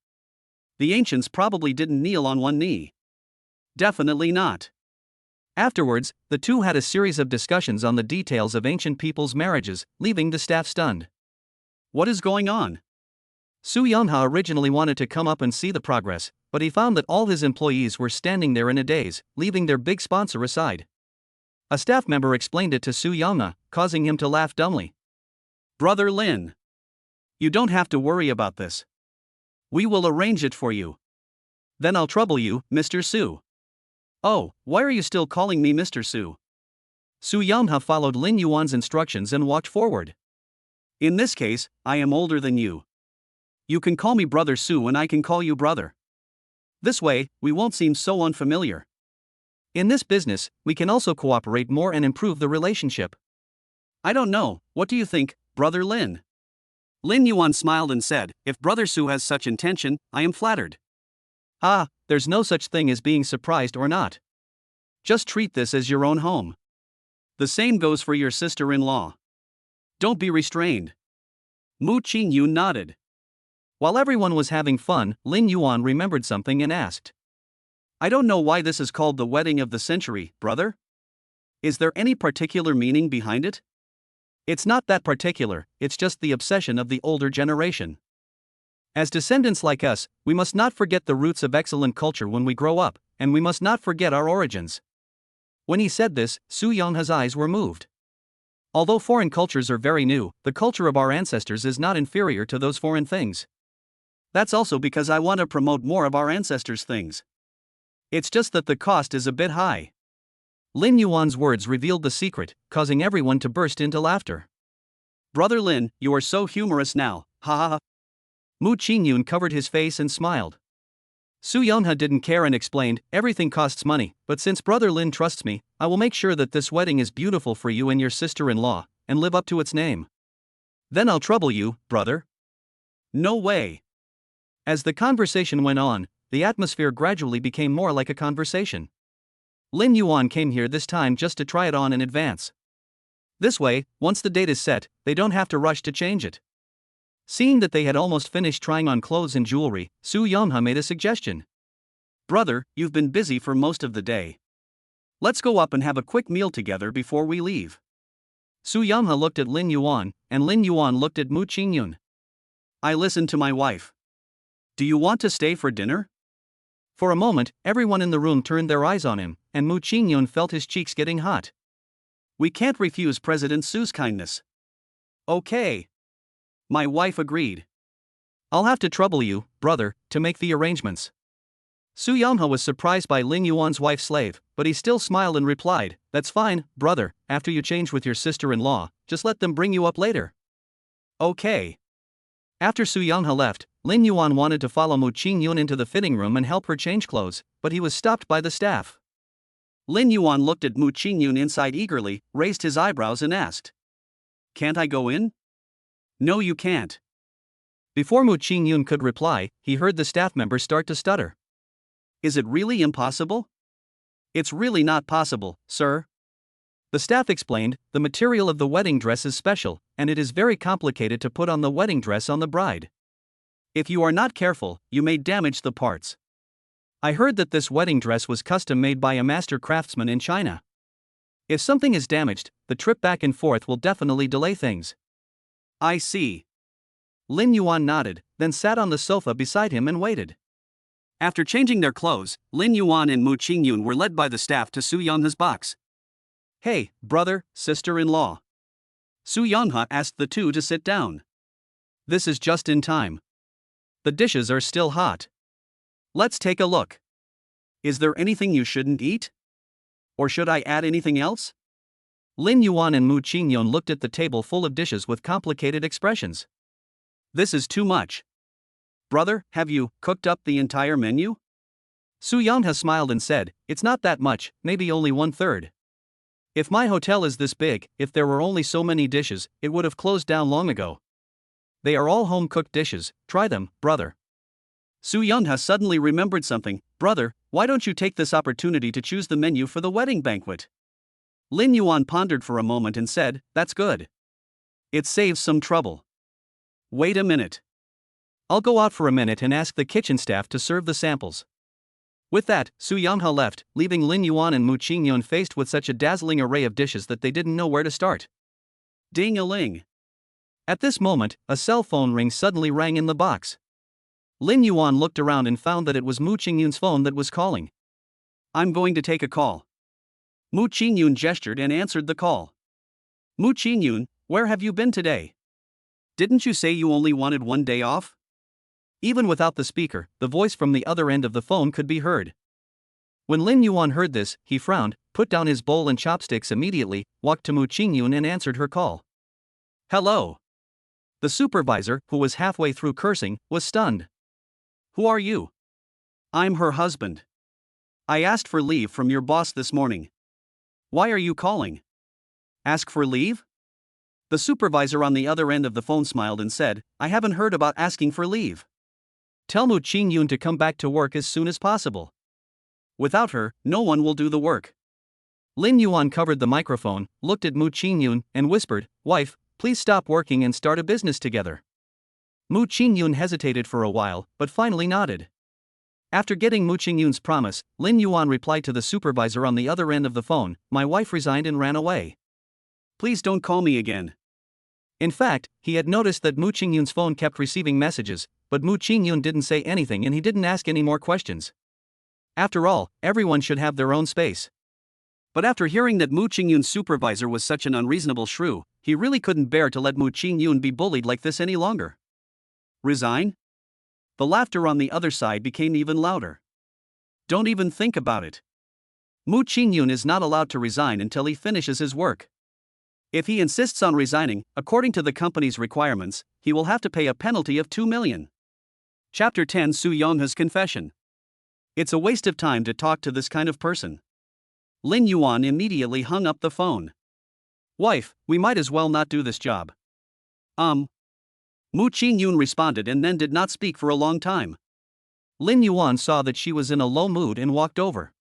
The ancients probably didn't kneel on one knee. Definitely not. Afterwards, the two had a series of discussions on the details of ancient people's marriages, leaving the staff stunned. What is going on? Su Yonha originally wanted to come up and see the progress, but he found that all his employees were standing there in a daze, leaving their big sponsor aside. A staff member explained it to Su Yonha, causing him to laugh dumbly. "Brother Lin, you don't have to worry about this. We will arrange it for you. Then I'll trouble you, Mr. Su." "Oh, why are you still calling me Mr. Su?" Su Yonha followed Lin Yuan's instructions and walked forward. "In this case, I am older than you. You can call me Brother Su and I can call you brother. This way, we won't seem so unfamiliar. In this business, we can also cooperate more and improve the relationship." "I don't know, what do you think, Brother Lin?" Lin Yuan smiled and said, "If Brother Su has such intention, I am flattered." "Ah, there's no such thing as being surprised or not. Just treat this as your own home. The same goes for your sister-in-law. Don't be restrained." Mu Ching Yun nodded. While everyone was having fun, Lin Yuan remembered something and asked, "I don't know why this is called the wedding of the century, brother. Is there any particular meaning behind it?" "It's not that particular, it's just the obsession of the older generation. As descendants like us, we must not forget the roots of excellent culture when we grow up, and we must not forget our origins." When he said this, Su Yonha's eyes were moved. Although foreign cultures are very new, the culture of our ancestors is not inferior to those foreign things. That's also because I want to promote more of our ancestors' things. It's just that the cost is a bit high. Lin Yuan's words revealed the secret, causing everyone to burst into laughter. "Brother Lin, you are so humorous now, ha ha ha." Mu Ching Yun covered his face and smiled. Su Yonha didn't care and explained, "Everything costs money, but since Brother Lin trusts me, I will make sure that this wedding is beautiful for you and your sister-in-law, and live up to its name. Then I'll trouble you, brother." "No way." As the conversation went on, the atmosphere gradually became more like a conversation. Lin Yuan came here this time just to try it on in advance. This way, once the date is set, they don't have to rush to change it. Seeing that they had almost finished trying on clothes and jewelry, Su Yonha made a suggestion. Brother, you've been busy for most of the day. Let's go up and have a quick meal together before we leave. Su Yonha looked at Lin Yuan, and Lin Yuan looked at Mu Ching Yun. I listened to my wife. Do you want to stay for dinner? For a moment, everyone in the room turned their eyes on him, and Mu Ching Yun felt his cheeks getting hot. We can't refuse President Su's kindness. Okay. My wife agreed. I'll have to trouble you, brother, to make the arrangements. Su Yonha was surprised by Lin Yuan's wife's slave, but he still smiled and replied, That's fine, brother, after you change with your sister-in-law, just let them bring you up later. Okay. After Su Yonha left, Lin Yuan wanted to follow Mu Ching Yun into the fitting room and help her change clothes, but he was stopped by the staff. Lin Yuan looked at Mu Ching Yun inside eagerly, raised his eyebrows and asked, Can't I go in? No, you can't. Before Mu Ching Yun could reply, he heard the staff member start to stutter. Is it really impossible? It's really not possible, sir. The staff explained, the material of the wedding dress is special, and it is very complicated to put on the wedding dress on the bride. If you are not careful, you may damage the parts. I heard that this wedding dress was custom made by a master craftsman in China. If something is damaged, the trip back and forth will definitely delay things. I see. Lin Yuan nodded, then sat on the sofa beside him and waited. After changing their clothes, Lin Yuan and Mu Ching Yun were led by the staff to Su Yonha's box. Hey, brother, sister-in-law. Su Yonha asked the two to sit down. This is just in time. The dishes are still hot. Let's take a look. Is there anything you shouldn't eat? Or should I add anything else? Lin Yuan and Mu Ching Yun looked at the table full of dishes with complicated expressions. This is too much. Brother, have you cooked up the entire menu? Su Yonha smiled and said, It's not that much, maybe only 1/3. If my hotel is this big, if there were only so many dishes, it would have closed down long ago. They are all home-cooked dishes, try them, brother. Su Yonha suddenly remembered something. Brother, why don't you take this opportunity to choose the menu for the wedding banquet? Lin Yuan pondered for a moment and said, That's good. It saves some trouble. Wait a minute. I'll go out for a minute and ask the kitchen staff to serve the samples. With that, Su Yonha left, leaving Lin Yuan and Mu Ching Yun faced with such a dazzling array of dishes that they didn't know where to start. Ding-a-ling. At this moment, a cell phone ring suddenly rang in the box. Lin Yuan looked around and found that it was Mu Ching Yun's phone that was calling. I'm going to take a call. Mu Ching Yun gestured and answered the call. Mu Ching Yun, where have you been today? Didn't you say you only wanted one day off? Even without the speaker, the voice from the other end of the phone could be heard. When Lin Yuan heard this, he frowned, put down his bowl and chopsticks immediately, walked to Mu Ching Yun and answered her call. Hello. The supervisor, who was halfway through cursing, was stunned. Who are you? I'm her husband. I asked for leave from your boss this morning. Why are you calling? Ask for leave? The supervisor on the other end of the phone smiled and said, I haven't heard about asking for leave. Tell Mu Ching Yun to come back to work as soon as possible. Without her, no one will do the work. Lin Yuan covered the microphone, looked at Mu Ching Yun, and whispered, Wife, please stop working and start a business together. Mu Ching Yun hesitated for a while, but finally nodded. After getting Mu Ching Yun's promise, Lin Yuan replied to the supervisor on the other end of the phone, My wife resigned and ran away. Please don't call me again. In fact, he had noticed that Mu Ching Yun's phone kept receiving messages, but Mu Ching Yun didn't say anything and he didn't ask any more questions. After all, everyone should have their own space. But after hearing that Mu Ching Yun's supervisor was such an unreasonable shrew, he really couldn't bear to let Mu Ching Yun be bullied like this any longer. Resign? The laughter on the other side became even louder. Don't even think about it. Mu Ching Yun is not allowed to resign until he finishes his work. If he insists on resigning, according to the company's requirements, he will have to pay a penalty of 2 million. Chapter 10 Su Yonha's Confession. It's a waste of time to talk to this kind of person. Lin Yuan immediately hung up the phone. Wife, we might as well not do this job. Mu Ching Yun responded and then did not speak for a long time. Lin Yuan saw that she was in a low mood and walked over.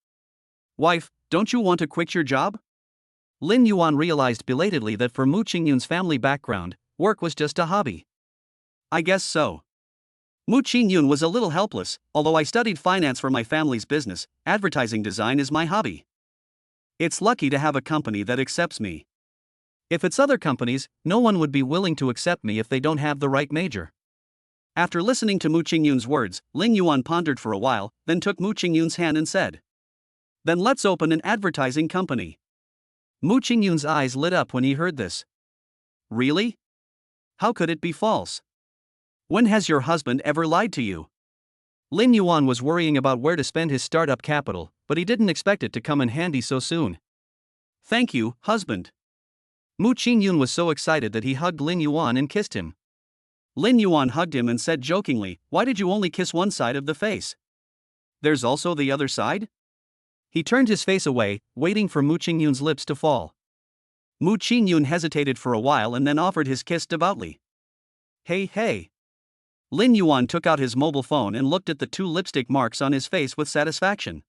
Wife, don't you want to quit your job? Lin Yuan realized belatedly that for Mu Ching Yun's family background, work was just a hobby. I guess so. Mu Ching Yun was a little helpless. Although I studied finance for my family's business, advertising design is my hobby. It's lucky to have a company that accepts me. If it's other companies, no one would be willing to accept me if they don't have the right major. After listening to Mu Ching Yun's words, Lin Yuan pondered for a while, then took Mu Ching Yun's hand and said, "Then let's open an advertising company." Mu Ching Yun's eyes lit up when he heard this. Really? How could it be false? When has your husband ever lied to you? Lin Yuan was worrying about where to spend his startup capital, but he didn't expect it to come in handy so soon. Thank you, husband. Mu Ching Yun was so excited that he hugged Lin Yuan and kissed him. Lin Yuan hugged him and said jokingly, "Why did you only kiss one side of the face? There's also the other side?" He turned his face away, waiting for Mu Ching Yun's lips to fall. Mu Ching Yun hesitated for a while and then offered his kiss devoutly. Hey. Lin Yuan took out his mobile phone and looked at the 2 lipstick marks on his face with satisfaction.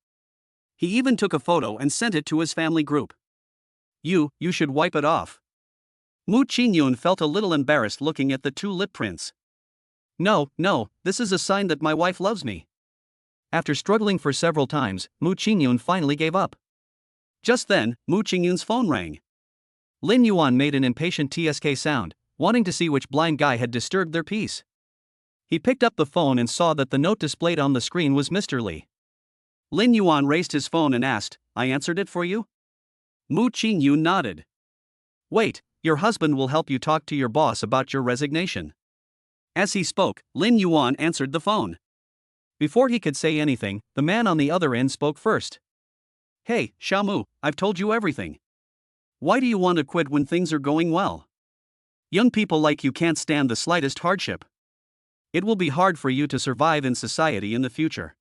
He even took a photo and sent it to his family group. You should wipe it off. Mu Ching Yun felt a little embarrassed looking at the 2 lip prints. No, this is a sign that my wife loves me. After struggling for several times, Mu Ching Yun finally gave up. Just then, Mu Ching Yun's phone rang. Lin Yuan made an impatient TSK sound, wanting to see which blind guy had disturbed their peace. He picked up the phone and saw that the note displayed on the screen was Mr. Li. Lin Yuan raised his phone and asked, "I answered it for you?" Mu Ching Yun nodded. "Wait, your husband will help you talk to your boss about your resignation." As he spoke, Lin Yuan answered the phone. Before he could say anything, the man on the other end spoke first. "Hey, Xiaomu, I've told you everything. Why do you want to quit when things are going well? Young people like you can't stand the slightest hardship. It will be hard for you to survive in society in the future.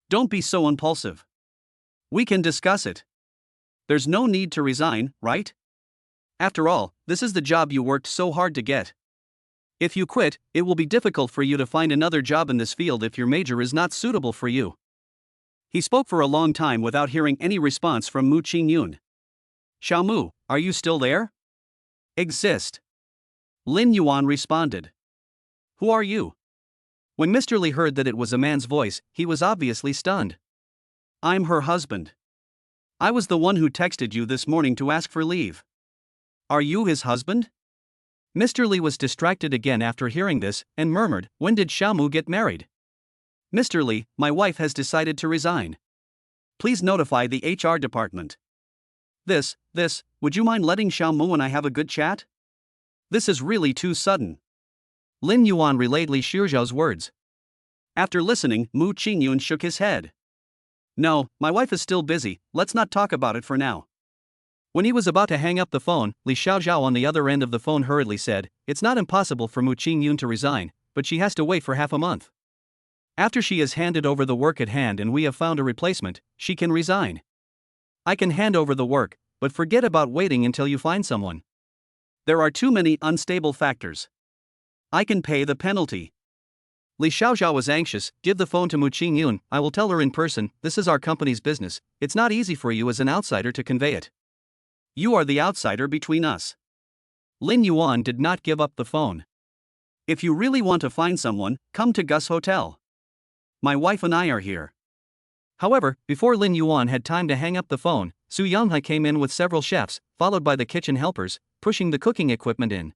Don't be so impulsive. We can discuss it. There's no need to resign, right? After all, this is the job you worked so hard to get. If you quit, it will be difficult for you to find another job in this field if your major is not suitable for you." He spoke for a long time without hearing any response from Mu Ching Yun. "Xiaomu, are you still there?" "Exist." Lin Yuan responded. "Who are you?" When Mr. Li heard that it was a man's voice, he was obviously stunned. "I'm her husband. I was the one who texted you this morning to ask for leave." "Are you his husband?" Mr. Li was distracted again after hearing this, and murmured, "When did Xiaomu get married?" "Mr. Li, my wife has decided to resign. Please notify the HR department." This, would you mind letting Xiaomu and I have a good chat? This is really too sudden." Lin Yuan relayed Li Xiuzhao's words. After listening, Mu Ching Yun shook his head. "No, my wife is still busy, let's not talk about it for now." When he was about to hang up the phone, Li Xiaozhao on the other end of the phone hurriedly said, "It's not impossible for Mu Ching Yun to resign, but she has to wait for half a month. After she has handed over the work at hand and we have found a replacement, she can resign. I can hand over the work, but forget about waiting until you find someone. There are too many unstable factors. I can pay the penalty." Li Xiaozhao was anxious. "Give the phone to Mu Ching Yun, I will tell her in person, this is our company's business, it's not easy for you as an outsider to convey it. You are the outsider between us." Lin Yuan did not give up the phone. "If you really want to find someone, come to Gus Hotel. My wife and I are here." However, before Lin Yuan had time to hang up the phone, Su Yonghe came in with several chefs, followed by the kitchen helpers, pushing the cooking equipment in.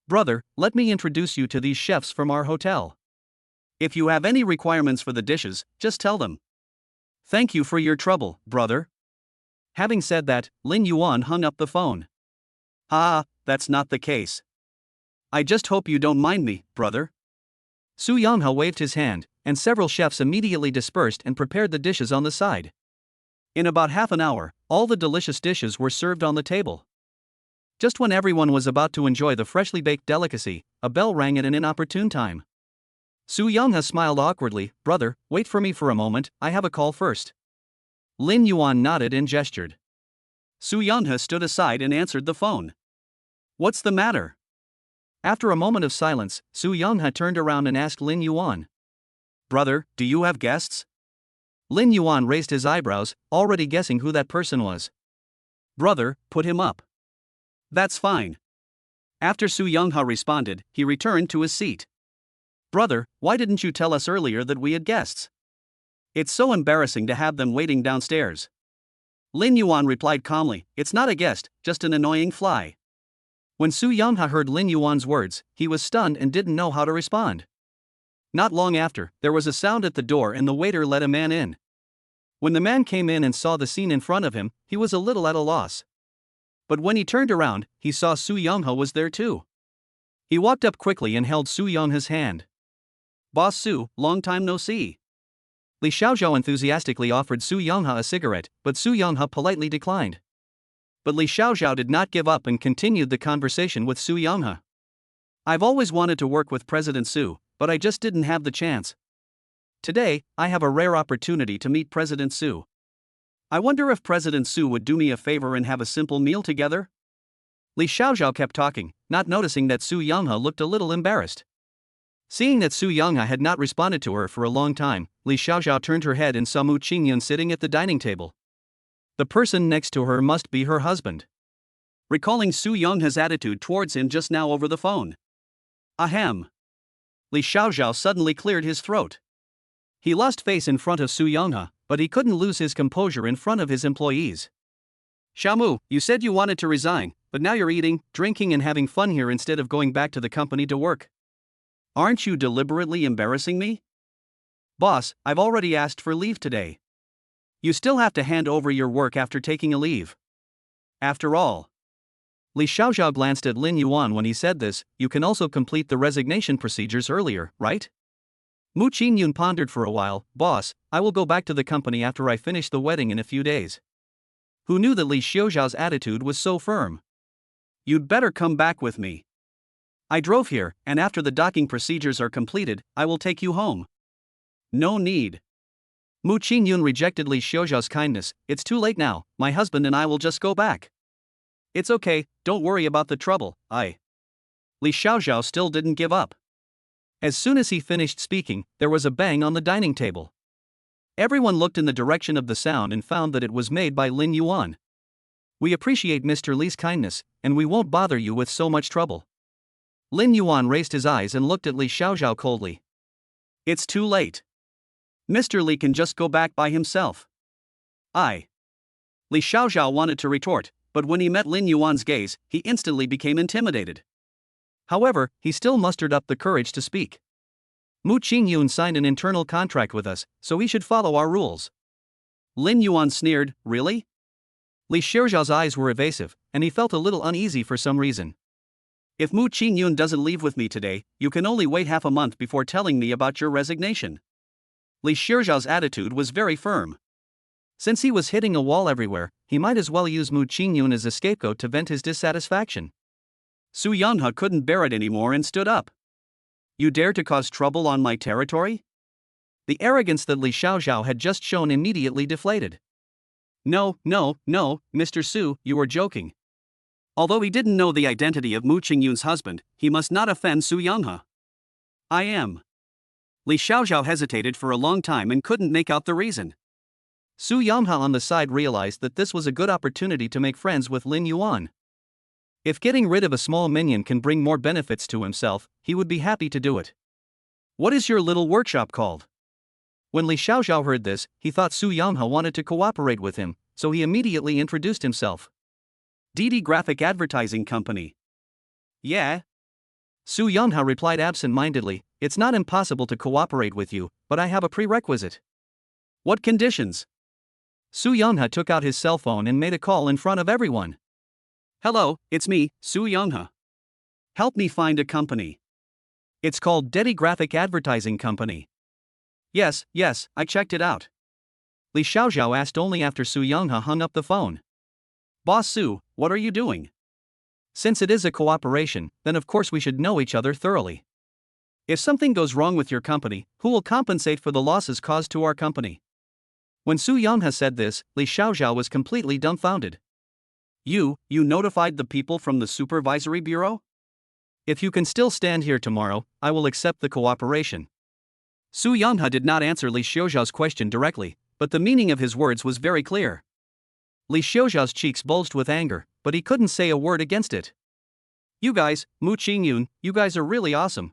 "Brother, let me introduce you to these chefs from our hotel. If you have any requirements for the dishes, just tell them. Thank you for your trouble, brother." Having said that, Lin Yuan hung up the phone. That's not the case. I just hope you don't mind me, brother." Su Yonghe waved his hand, and several chefs immediately dispersed and prepared the dishes on the side. In about half an hour, all the delicious dishes were served on the table. Just when everyone was about to enjoy the freshly baked delicacy, a bell rang at an inopportune time. Su Yonghe smiled awkwardly. "Brother, wait for me for a moment, I have a call first." Lin Yuan nodded and gestured. Su Yonghe stood aside and answered the phone. "What's the matter?" After a moment of silence, Su Yonghe turned around and asked Lin Yuan. Brother, do you have guests? Lin Yuan raised his eyebrows, already guessing who that person was. Brother, put him up. That's fine. After Su Youngha responded, he returned to his seat. Brother, why didn't you tell us earlier that we had guests? It's so embarrassing to have them waiting downstairs. Lin Yuan replied calmly, it's not a guest, just an annoying fly. When Su Youngha heard Lin Yuan's words, he was stunned and didn't know how to respond. Not long after, there was a sound at the door and the waiter let a man in. When the man came in and saw the scene in front of him, he was a little at a loss. But when he turned around, he saw Su Youngha was there too. He walked up quickly and held Su Youngha's hand. Boss Su, long time no see. Li Xiaozhao enthusiastically offered Su Youngha a cigarette, but Su Youngha politely declined. But Li Xiaozhao did not give up and continued the conversation with Su Youngha. I've always wanted to work with President Su, but I just didn't have the chance. Today, I have a rare opportunity to meet President Su. I wonder if President Su would do me a favor and have a simple meal together? Li Xiaozhao kept talking, not noticing that Su Youngha looked a little embarrassed. Seeing that Su Youngha had not responded to her for a long time, Li Xiaozhao turned her head and saw Mu Ching Yun sitting at the dining table. The person next to her must be her husband. Recalling Su Youngha's attitude towards him just now over the phone. Ahem. Li Xiaozhao suddenly cleared his throat. He lost face in front of Su Youngha, but he couldn't lose his composure in front of his employees. Xiaomu, you said you wanted to resign, but now you're eating, drinking and having fun here instead of going back to the company to work. Aren't you deliberately embarrassing me? Boss, I've already asked for leave today. You still have to hand over your work after taking a leave. After all. Li Xiaozhao glanced at Lin Yuan when he said this, you can also complete the resignation procedures earlier, right? Mu Ching Yun pondered for a while, boss, I will go back to the company after I finish the wedding in a few days. Who knew that Li Xiaozhao's attitude was so firm? You'd better come back with me. I drove here, and after the docking procedures are completed, I will take you home. No need. Mu Ching Yun rejected Li Xiaozhao's kindness, it's too late now, my husband and I will just go back. It's okay, don't worry about the trouble, Li Xiaozhao still didn't give up. As soon as he finished speaking, there was a bang on the dining table. Everyone looked in the direction of the sound and found that it was made by Lin Yuan. We appreciate Mr. Li's kindness, and we won't bother you with so much trouble. Lin Yuan raised his eyes and looked at Li Xiaozhao coldly. It's too late. Mr. Li can just go back by himself. Li Xiaozhao wanted to retort, but when he met Lin Yuan's gaze, he instantly became intimidated. However, he still mustered up the courage to speak. Mu Ching Yun signed an internal contract with us, so he should follow our rules. Lin Yuan sneered, really? Li Xiaozhao's eyes were evasive, and he felt a little uneasy for some reason. If Mu Ching Yun doesn't leave with me today, you can only wait half a month before telling me about your resignation. Li Xiaozhao's attitude was very firm. Since he was hitting a wall everywhere, he might as well use Mu Ching Yun as a scapegoat to vent his dissatisfaction. Su Youngha couldn't bear it anymore and stood up. You dare to cause trouble on my territory? The arrogance that Li Xiaozhao had just shown immediately deflated. No, Mr. Su, you were joking. Although he didn't know the identity of Mu Ching Yun's husband, he must not offend Su Youngha. I am. Li Xiaozhao hesitated for a long time and couldn't make out the reason. Su Youngha on the side realized that this was a good opportunity to make friends with Lin Yuan. If getting rid of a small minion can bring more benefits to himself, he would be happy to do it. What is your little workshop called? When Li Xiaozhao heard this, he thought Su Youngha wanted to cooperate with him, so he immediately introduced himself. DD Graphic Advertising Company. Yeah? Su Youngha replied absent-mindedly, it's not impossible to cooperate with you, but I have a prerequisite. What conditions? Su Youngha took out his cell phone and made a call in front of everyone. Hello, it's me, Su Youngha. Help me find a company. It's called DD Graphic Advertising Company. Yes, I checked it out. Li Xiaozhao asked only after Su Youngha hung up the phone. Boss Su, what are you doing? Since it is a cooperation, then of course we should know each other thoroughly. If something goes wrong with your company, who will compensate for the losses caused to our company? When Su Youngha said this, Li Xiaozhao was completely dumbfounded. You notified the people from the supervisory bureau? If you can still stand here tomorrow, I will accept the cooperation. Su Yonghe did not answer Li Xiaoxiao's question directly, but the meaning of his words was very clear. Li Xiaoxiao's cheeks bulged with anger, but he couldn't say a word against it. You guys, Mu Ching Yun, you guys are really awesome.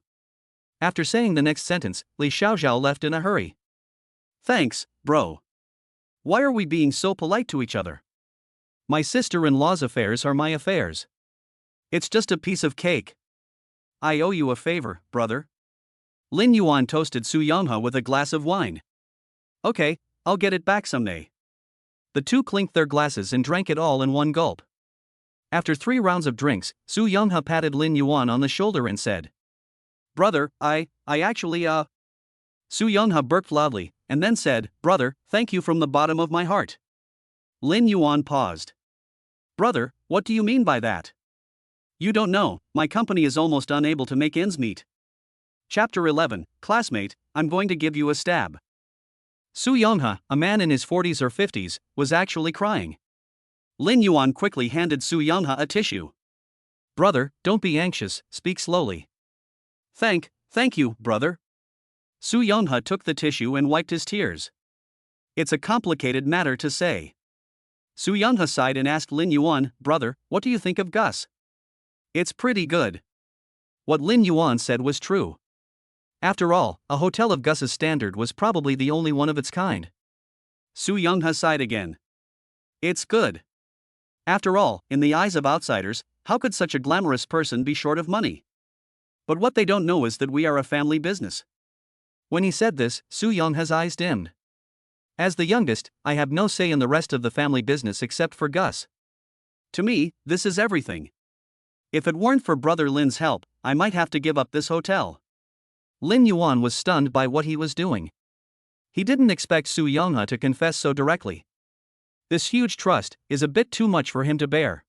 After saying the next sentence, Li Xiaoxiao left in a hurry. Thanks, bro. Why are we being so polite to each other? My sister-in-law's affairs are my affairs. It's just a piece of cake. I owe you a favor, brother. Lin Yuan toasted Su Yonghe with a glass of wine. Okay, I'll get it back someday. The two clinked their glasses and drank it all in one gulp. After 3 rounds of drinks, Su Yonghe patted Lin Yuan on the shoulder and said, Brother, I actually, Su Yonghe burped loudly, and then said, Brother, thank you from the bottom of my heart. Lin Yuan paused. Brother, what do you mean by that? You don't know, my company is almost unable to make ends meet. Chapter 11, Classmate, I'm going to give you a stab. Su Yonghe, a man in his 40s or 50s, was actually crying. Lin Yuan quickly handed Su Yonghe a tissue. Brother, don't be anxious, speak slowly. Thank you, brother. Su Yonghe took the tissue and wiped his tears. It's a complicated matter to say. Su Yonghe sighed and asked Lin Yuan, Brother, what do you think of Gus? It's pretty good. What Lin Yuan said was true. After all, a hotel of Gus's standard was probably the only one of its kind. Su Yonghe sighed again. It's good. After all, in the eyes of outsiders, how could such a glamorous person be short of money? But what they don't know is that we are a family business. When he said this, Su Yonghe's eyes dimmed. As the youngest, I have no say in the rest of the family business except for Gus. To me, this is everything. If it weren't for Brother Lin's help, I might have to give up this hotel. Lin Yuan was stunned by what he was doing. He didn't expect Su Yonghe to confess so directly. This huge trust is a bit too much for him to bear.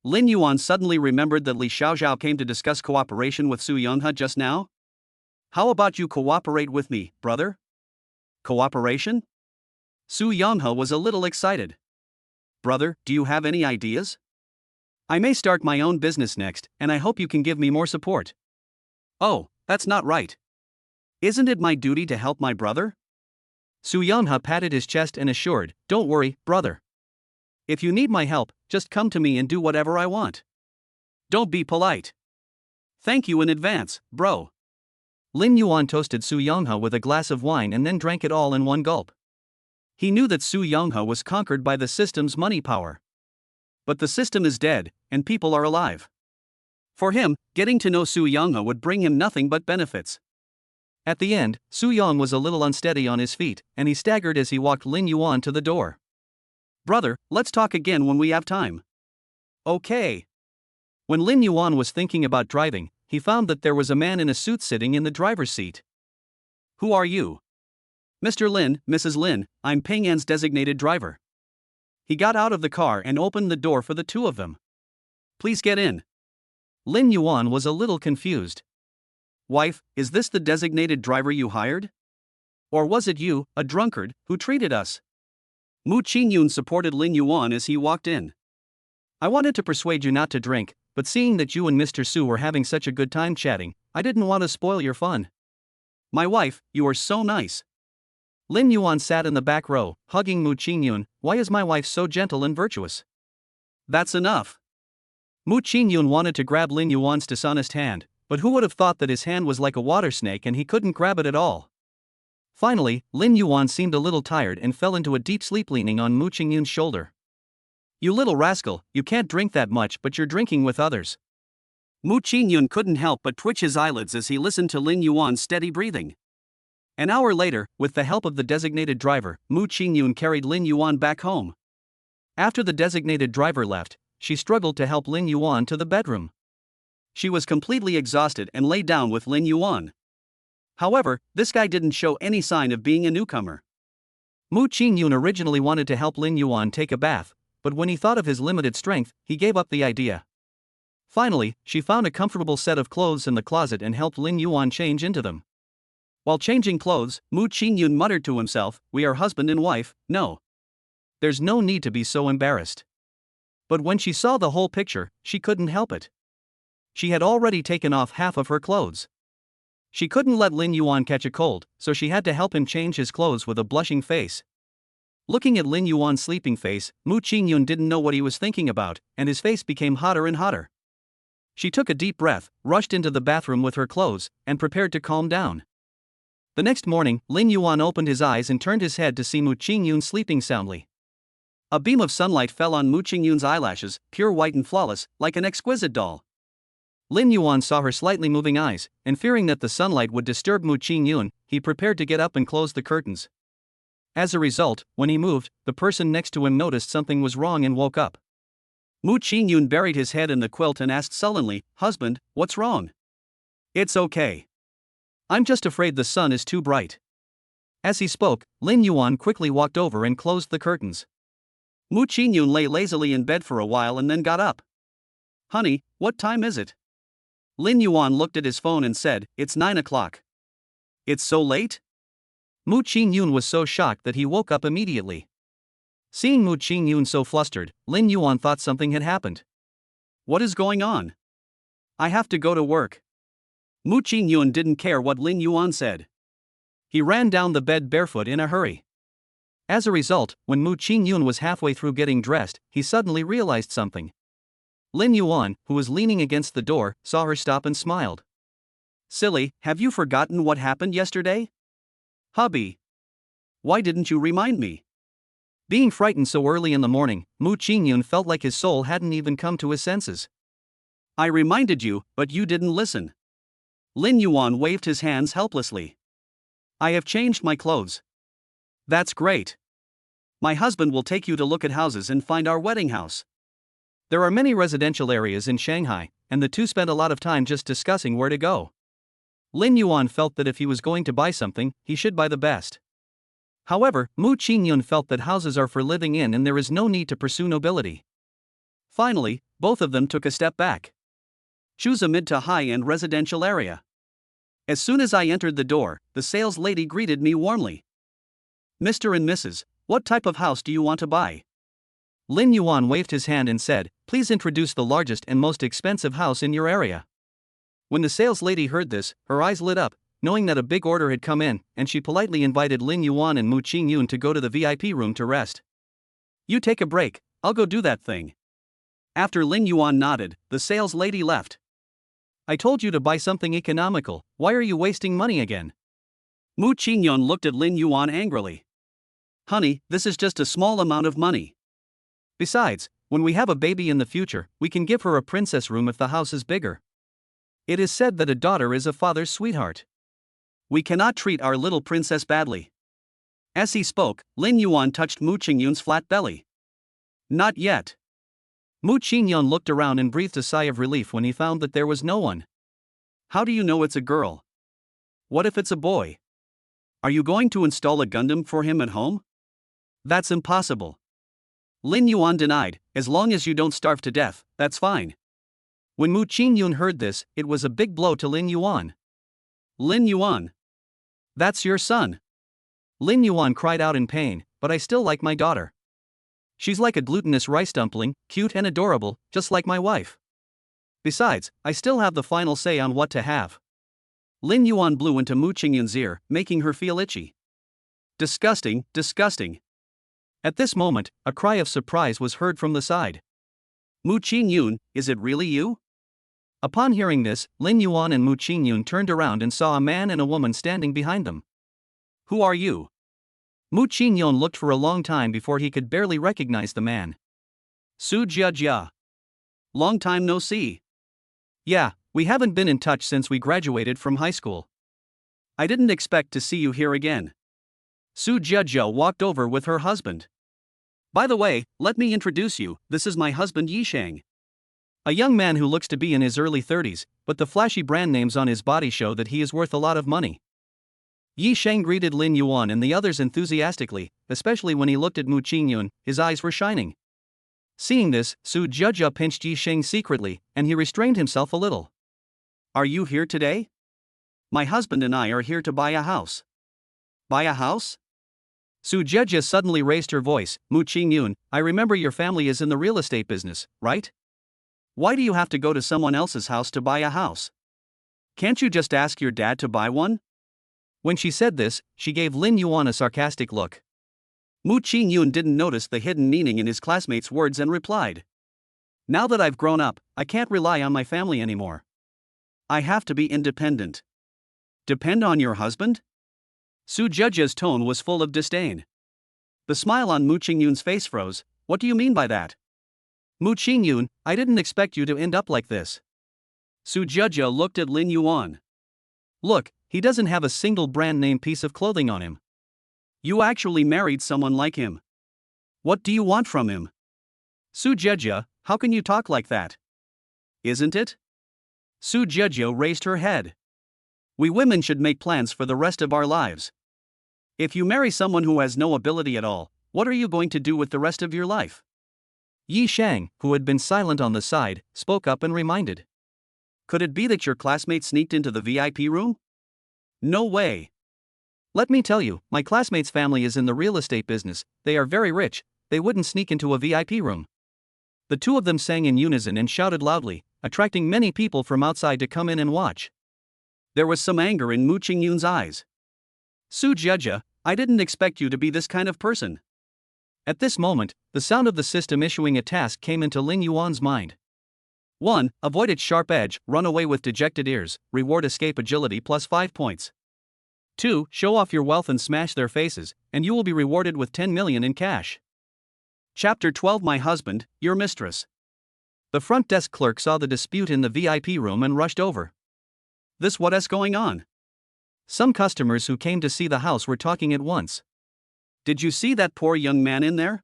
Lin Yuan suddenly remembered that Li Xiaoxiao came to discuss cooperation with Su Yonghe just now. How about you cooperate with me, brother? Cooperation? Su Yonghe was a little excited. Brother, do you have any ideas? I may start my own business next, and I hope you can give me more support. Oh, that's not right. Isn't it my duty to help my brother? Su Yonghe patted his chest and assured, Don't worry, brother. If you need my help, just come to me and do whatever I want. Don't be polite. Thank you in advance, bro. Lin Yuan toasted Su Yonghe with a glass of wine and then drank it all in one gulp. He knew that Su Yonghe was conquered by the system's money power. But the system is dead, and people are alive. For him, getting to know Su Yonghe would bring him nothing but benefits. At the end, Su Yonghe was a little unsteady on his feet, and he staggered as he walked Lin Yuan to the door. Brother, let's talk again when we have time. Okay. When Lin Yuan was thinking about driving, he found that there was a man in a suit sitting in the driver's seat. Who are you? Mr. Lin, Mrs. Lin, I'm Peng An's designated driver. He got out of the car and opened the door for the two of them. Please get in. Lin Yuan was a little confused. Wife, is this the designated driver you hired? Or was it you, a drunkard, who treated us? Mu Ching Yun supported Lin Yuan as he walked in. I wanted to persuade you not to drink, but seeing that you and Mr. Su were having such a good time chatting, I didn't want to spoil your fun. My wife, you are so nice. Lin Yuan sat in the back row, hugging Mu Ching Yun. Why is my wife so gentle and virtuous? That's enough. Mu Ching Yun wanted to grab Lin Yuan's dishonest hand, but who would have thought that his hand was like a water snake and he couldn't grab it at all? Finally, Lin Yuan seemed a little tired and fell into a deep sleep leaning on Mu Ching Yun's shoulder. You little rascal, you can't drink that much but you're drinking with others. Mu Ching Yun couldn't help but twitch his eyelids as he listened to Lin Yuan's steady breathing. An hour later, with the help of the designated driver, Mu Ching Yun carried Lin Yuan back home. After the designated driver left, she struggled to help Lin Yuan to the bedroom. She was completely exhausted and lay down with Lin Yuan. However, this guy didn't show any sign of being a newcomer. Mu Ching Yun originally wanted to help Lin Yuan take a bath, but when he thought of his limited strength, he gave up the idea. Finally, she found a comfortable set of clothes in the closet and helped Lin Yuan change into them. While changing clothes, Mu Ching Yun muttered to himself, We are husband and wife, no. There's no need to be so embarrassed. But when she saw the whole picture, she couldn't help it. She had already taken off half of her clothes. She couldn't let Lin Yuan catch a cold, so she had to help him change his clothes with a blushing face. Looking at Lin Yuan's sleeping face, Mu Ching Yun didn't know what he was thinking about, and his face became hotter and hotter. She took a deep breath, rushed into the bathroom with her clothes, and prepared to calm down. The next morning, Lin Yuan opened his eyes and turned his head to see Mu Ching Yun sleeping soundly. A beam of sunlight fell on Mu Ching Yun's eyelashes, pure white and flawless, like an exquisite doll. Lin Yuan saw her slightly moving eyes, and fearing that the sunlight would disturb Mu Ching Yun, he prepared to get up and close the curtains. As a result, when he moved, the person next to him noticed something was wrong and woke up. Mu Ching Yun buried his head in the quilt and asked sullenly, "Husband, what's wrong?" "It's okay. I'm just afraid the sun is too bright." As he spoke, Lin Yuan quickly walked over and closed the curtains. Mu Ching Yun lay lazily in bed for a while and then got up. "Honey, what time is it?" Lin Yuan looked at his phone and said, "It's 9 o'clock. "It's so late?" Mu Ching Yun was so shocked that he woke up immediately. Seeing Mu Ching Yun so flustered, Lin Yuan thought something had happened. "What is going on?" "I have to go to work." Mu Ching Yun didn't care what Lin Yuan said. He ran down the bed barefoot in a hurry. As a result, when Mu Ching Yun was halfway through getting dressed, he suddenly realized something. Lin Yuan, who was leaning against the door, saw her stop and smiled. "Silly, have you forgotten what happened yesterday?" "Hubby, why didn't you remind me?" Being frightened so early in the morning, Mu Ching Yun felt like his soul hadn't even come to his senses. "I reminded you, but you didn't listen." Lin Yuan waved his hands helplessly. "I have changed my clothes." "That's great. My husband will take you to look at houses and find our wedding house." There are many residential areas in Shanghai, and the two spent a lot of time just discussing where to go. Lin Yuan felt that if he was going to buy something, he should buy the best. However, Mu Ching Yun felt that houses are for living in and there is no need to pursue nobility. Finally, both of them took a step back. "Choose a mid to high-end residential area." As soon as I entered the door, the sales lady greeted me warmly. "Mr. and Mrs., what type of house do you want to buy?" Lin Yuan waved his hand and said, "Please introduce the largest and most expensive house in your area." When the sales lady heard this, her eyes lit up, knowing that a big order had come in, and she politely invited Lin Yuan and Mu Ching Yun to go to the VIP room to rest. "You take a break, I'll go do that thing." After Lin Yuan nodded, the sales lady left. "I told you to buy something economical, why are you wasting money again?" Mu Ching Yun looked at Lin Yuan angrily. "Honey, this is just a small amount of money. Besides, when we have a baby in the future, we can give her a princess room if the house is bigger. It is said that a daughter is a father's sweetheart. We cannot treat our little princess badly." As he spoke, Lin Yuan touched Mu Ching Yun's flat belly. "Not yet." Mu Ching Yun looked around and breathed a sigh of relief when he found that there was no one. "How do you know it's a girl? What if it's a boy? Are you going to install a Gundam for him at home?" "That's impossible." Lin Yuan denied, "As long as you don't starve to death, that's fine." When Mu Ching Yun heard this, it was a big blow to Lin Yuan. "Lin Yuan, that's your son." Lin Yuan cried out in pain, "But I still like my daughter. She's like a glutinous rice dumpling, cute and adorable, just like my wife. Besides, I still have the final say on what to have." Lin Yuan blew into Mu Ching Yun's ear, making her feel itchy. "Disgusting, disgusting." At this moment, a cry of surprise was heard from the side. "Mu Ching Yun, is it really you?" Upon hearing this, Lin Yuan and Mu Ching Yun turned around and saw a man and a woman standing behind them. "Who are you?" Mu Ching Yun looked for a long time before he could barely recognize the man. "Su Jia Jia. Long time no see." "Yeah, we haven't been in touch since we graduated from high school. I didn't expect to see you here again." Su Jia Jia walked over with her husband. "By the way, let me introduce you, this is my husband Yi Shang." A young man who looks to be in his early 30s, but the flashy brand names on his body show that he is worth a lot of money. Yi Shang greeted Lin Yuan and the others enthusiastically, especially when he looked at Mu Ching Yun, his eyes were shining. Seeing this, Su Jia Jia pinched Yi Shang secretly, and he restrained himself a little. "Are you here today?" "My husband and I are here to buy a house." "Buy a house?" Su Jia Jia suddenly raised her voice. "Mu Ching Yun, I remember your family is in the real estate business, right? Why do you have to go to someone else's house to buy a house? Can't you just ask your dad to buy one? When she said this, she gave Lin Yuan a sarcastic look. Mu Ching Yun didn't notice the hidden meaning in his classmate's words and replied. Now that I've grown up, I can't rely on my family anymore. I have to be independent. Depend on your husband? Su Zhejia's tone was full of disdain. The smile on Mu Ching Yun's face froze. What do you mean by that? Mu Ching Yun, I didn't expect you to end up like this. Su Zhejia looked at Lin Yuan. Look, he doesn't have a single brand name piece of clothing on him. You actually married someone like him. What do you want from him? Su Zhejia, how can you talk like that? Isn't it? Su Zhejia raised her head. We women should make plans for the rest of our lives. If you marry someone who has no ability at all, what are you going to do with the rest of your life? Yi Shang, who had been silent on the side, spoke up and reminded. Could it be that your classmate sneaked into the VIP room? No way. Let me tell you, my classmate's family is in the real estate business. They are very rich. They wouldn't sneak into a VIP room. The two of them sang in unison and shouted loudly, attracting many people from outside to come in and watch. There was some anger in Mu Ching Yun's eyes. Su Zhejia, I didn't expect you to be this kind of person. At this moment, the sound of the system issuing a task came into Lin Yuan's mind. 1. Avoid its sharp edge, run away with dejected ears, reward escape agility plus 5 points. 2. Show off your wealth and smash their faces, and you will be rewarded with 10 million in cash. Chapter 12 My husband, your mistress. The front desk clerk saw the dispute in the VIP room and rushed over. What's going on? Some customers who came to see the house were talking at once. Did you see that poor young man in there?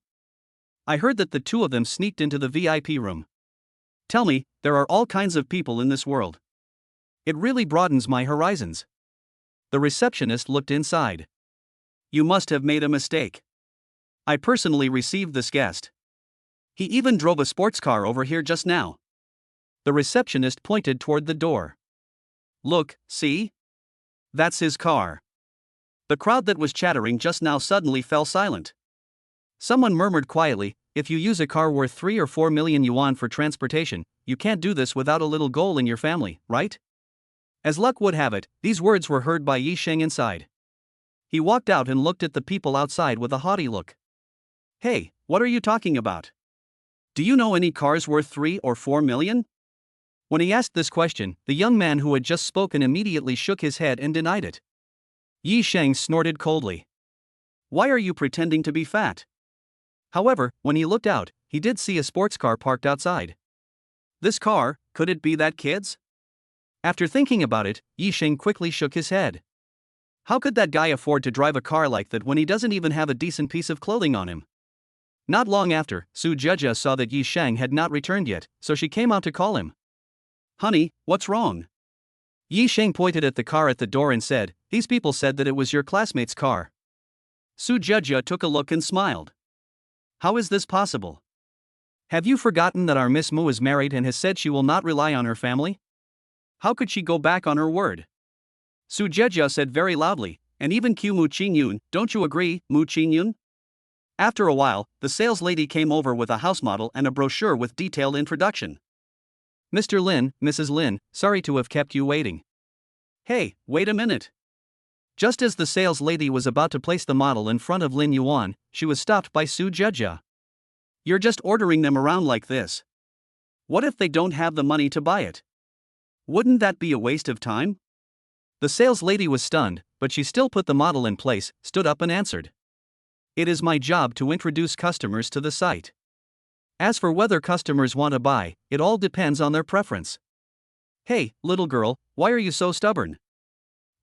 I heard that the two of them sneaked into the VIP room. Tell me, there are all kinds of people in this world. It really broadens my horizons. The receptionist looked inside. You must have made a mistake. I personally received this guest. He even drove a sports car over here just now. The receptionist pointed toward the door. Look, see? That's his car. The crowd that was chattering just now suddenly fell silent. Someone murmured quietly, if you use a car worth 3 or 4 million yuan for transportation, you can't do this without a little goal in your family, right? As luck would have it, these words were heard by Yi Sheng inside. He walked out and looked at the people outside with a haughty look. Hey, what are you talking about? Do you know any cars worth 3 or 4 million? When he asked this question, the young man who had just spoken immediately shook his head and denied it. Yi Sheng snorted coldly. Why are you pretending to be fat? However, when he looked out, he did see a sports car parked outside. This car, could it be that kid's? After thinking about it, Yi Sheng quickly shook his head. How could that guy afford to drive a car like that when he doesn't even have a decent piece of clothing on him? Not long after, Su Zhejia saw that Yi Sheng had not returned yet, so she came out to call him. Honey, what's wrong? Yi Sheng pointed at the car at the door and said, these people said that it was your classmate's car. Su Zhejia took a look and smiled. How is this possible? Have you forgotten that our Miss Mu is married and has said she will not rely on her family? How could she go back on her word? Su Zhejia said very loudly, and even Mu Ching Yun, don't you agree, Mu Ching Yun? After a while, the sales lady came over with a house model and a brochure with detailed introduction. Mr. Lin, Mrs. Lin, sorry to have kept you waiting. Hey, wait a minute. Just as the sales lady was about to place the model in front of Lin Yuan, she was stopped by Su Zhejia. You're just ordering them around like this. What if they don't have the money to buy it? Wouldn't that be a waste of time? The sales lady was stunned, but she still put the model in place, stood up and answered. It is my job to introduce customers to the site. As for whether customers want to buy, it all depends on their preference. Hey, little girl, why are you so stubborn?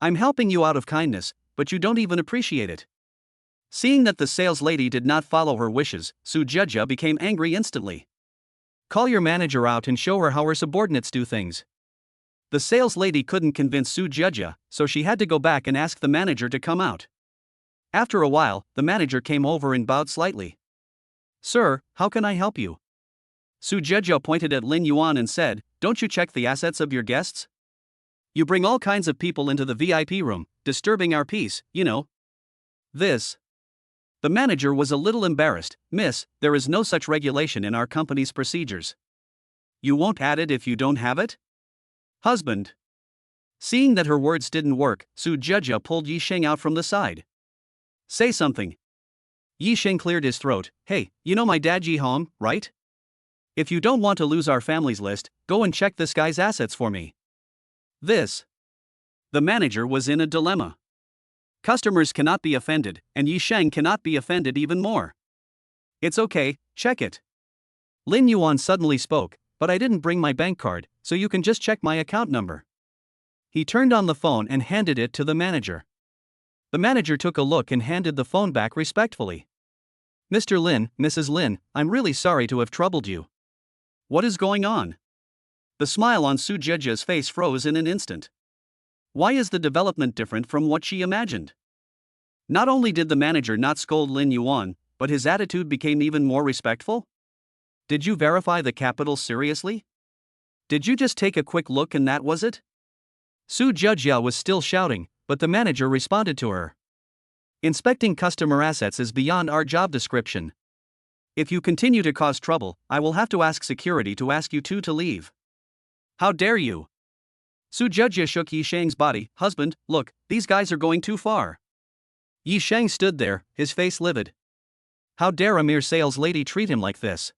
I'm helping you out of kindness, but you don't even appreciate it. Seeing that the sales lady did not follow her wishes, Su Zhejia became angry instantly. Call your manager out and show her how her subordinates do things. The sales lady couldn't convince Su Zhejia, so she had to go back and ask the manager to come out. After a while, the manager came over and bowed slightly. Sir, how can I help you? Su Zhejia pointed at Lin Yuan and said, don't you check the assets of your guests? You bring all kinds of people into the VIP room, disturbing our peace, you know. This. The manager was a little embarrassed. Miss, there is no such regulation in our company's procedures. You won't add it if you don't have it? Husband. Seeing that her words didn't work, Su Jejia pulled Yi Sheng out from the side. Say something. Yi Sheng cleared his throat. Hey, you know my dad Yi Hong, right? If you don't want to lose our family's list, go and check this guy's assets for me. This. The manager was in a dilemma. Customers cannot be offended, and Yi Sheng cannot be offended even more. It's okay, check it. Lin Yuan suddenly spoke, but I didn't bring my bank card, so you can just check my account number. He turned on the phone and handed it to the manager. The manager took a look and handed the phone back respectfully. Mr. Lin, Mrs. Lin, I'm really sorry to have troubled you. What is going on? The smile on Su Jejia's face froze in an instant. Why is the development different from what she imagined? Not only did the manager not scold Lin Yuan, but his attitude became even more respectful? Did you verify the capitals seriously? Did you just take a quick look and that was it? Su Jejia was still shouting, but the manager responded to her. Inspecting customer assets is beyond our job description. If you continue to cause trouble, I will have to ask security to ask you two to leave. How dare you? Su Jejia shook Yi Sheng's body. Husband, look, these guys are going too far. Yi Sheng stood there, his face livid. How dare a mere sales lady treat him like this?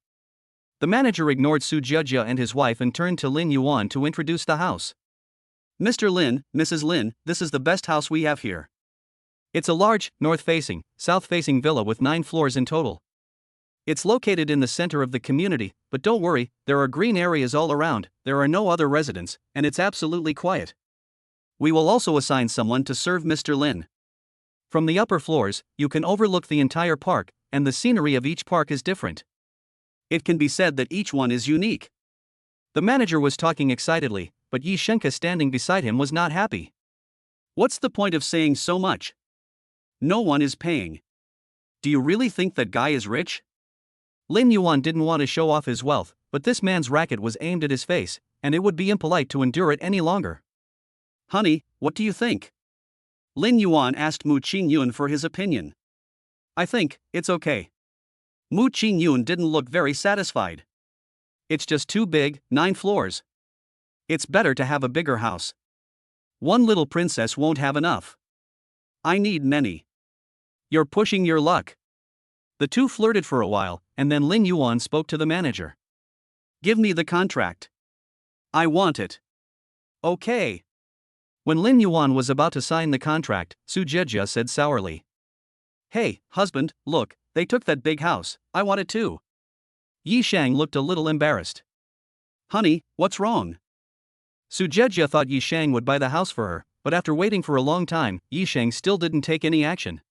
The manager ignored Su Jejia and his wife and turned to Lin Yuan to introduce the house. Mr. Lin, Mrs. Lin, this is the best house we have here. It's a large, north-facing, south-facing villa with 9 floors in total. It's located in the center of the community, but don't worry, there are green areas all around, there are no other residents, and it's absolutely quiet. We will also assign someone to serve Mr. Lin. From the upper floors, you can overlook the entire park, and the scenery of each park is different. It can be said that each one is unique. The manager was talking excitedly, but Yi Shengke standing beside him was not happy. What's the point of saying so much? No one is paying. Do you really think that guy is rich? Lin Yuan didn't want to show off his wealth, but this man's racket was aimed at his face, and it would be impolite to endure it any longer. Honey, what do you think? Lin Yuan asked Mu Ching Yun for his opinion. I think it's okay. Mu Ching Yun didn't look very satisfied. It's just too big, 9 floors. It's better to have a bigger house. One little princess won't have enough. I need many. You're pushing your luck. The two flirted for a while, and then Lin Yuan spoke to the manager. Give me the contract. I want it. Okay. When Lin Yuan was about to sign the contract, Su Jejia said sourly. Hey, husband, look, they took that big house, I want it too. Yi Sheng looked a little embarrassed. Honey, what's wrong? Su Jejia thought Yi Sheng would buy the house for her, but after waiting for a long time, Yi Sheng still didn't take any action.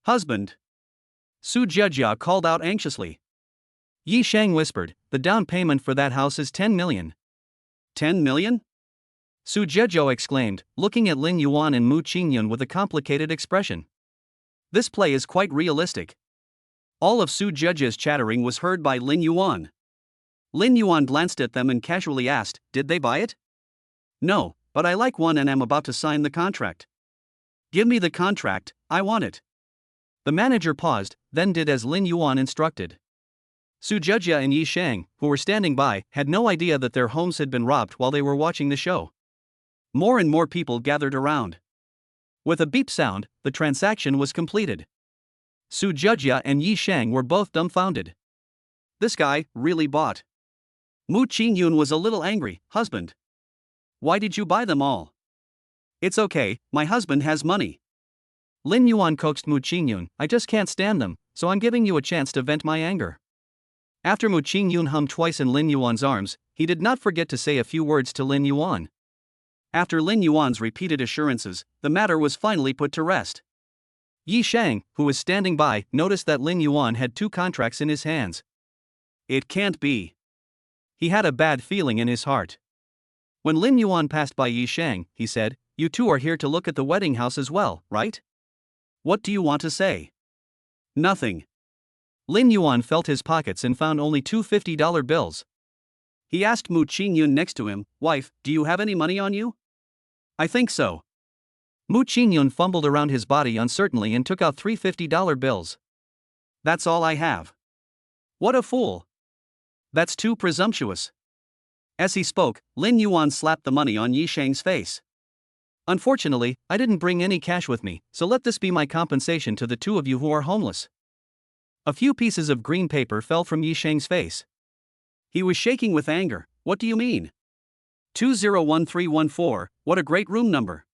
Husband. Su Jejia called out anxiously. Yi Sheng whispered, the down payment for that house is 10 million. 10 million? Su Jejia exclaimed, looking at Lin Yuan and Mu Ching Yun with a complicated expression. This play is quite realistic. All of Su Jejia's chattering was heard by Lin Yuan. Lin Yuan glanced at them and casually asked, did they buy it? No, but I like one and am about to sign the contract. Give me the contract, I want it. The manager paused, then did as Lin Yuan instructed. Su Jejia and Yi Sheng, who were standing by, had no idea that their homes had been robbed while they were watching the show. More and more people gathered around. With a beep sound, the transaction was completed. Su Jejia and Yi Sheng were both dumbfounded. This guy really bought. Mu Ching Yun was a little angry. Husband. Why did you buy them all? It's okay, my husband has money. Lin Yuan coaxed Mu Ching Yun, I just can't stand them, so I'm giving you a chance to vent my anger. After Mu Ching Yun hummed twice in Lin Yuan's arms, he did not forget to say a few words to Lin Yuan. After Lin Yuan's repeated assurances, the matter was finally put to rest. Yi Sheng, who was standing by, noticed that Lin Yuan had 2 contracts in his hands. It can't be. He had a bad feeling in his heart. When Lin Yuan passed by Yi Sheng, he said, you two are here to look at the wedding house as well, right? What do you want to say? Nothing. Lin Yuan felt his pockets and found only 2 $50 bills. He asked Mu Ching Yun next to him, wife, do you have any money on you? I think so. Mu Ching Yun fumbled around his body uncertainly and took out 3 $50 bills. That's all I have. What a fool. That's too presumptuous. As he spoke, Lin Yuan slapped the money on Yi Sheng's face. Unfortunately, I didn't bring any cash with me, so let this be my compensation to the two of you who are homeless. A few pieces of green paper fell from Yi Sheng's face. He was shaking with anger. What do you mean? 201314, what a great room number.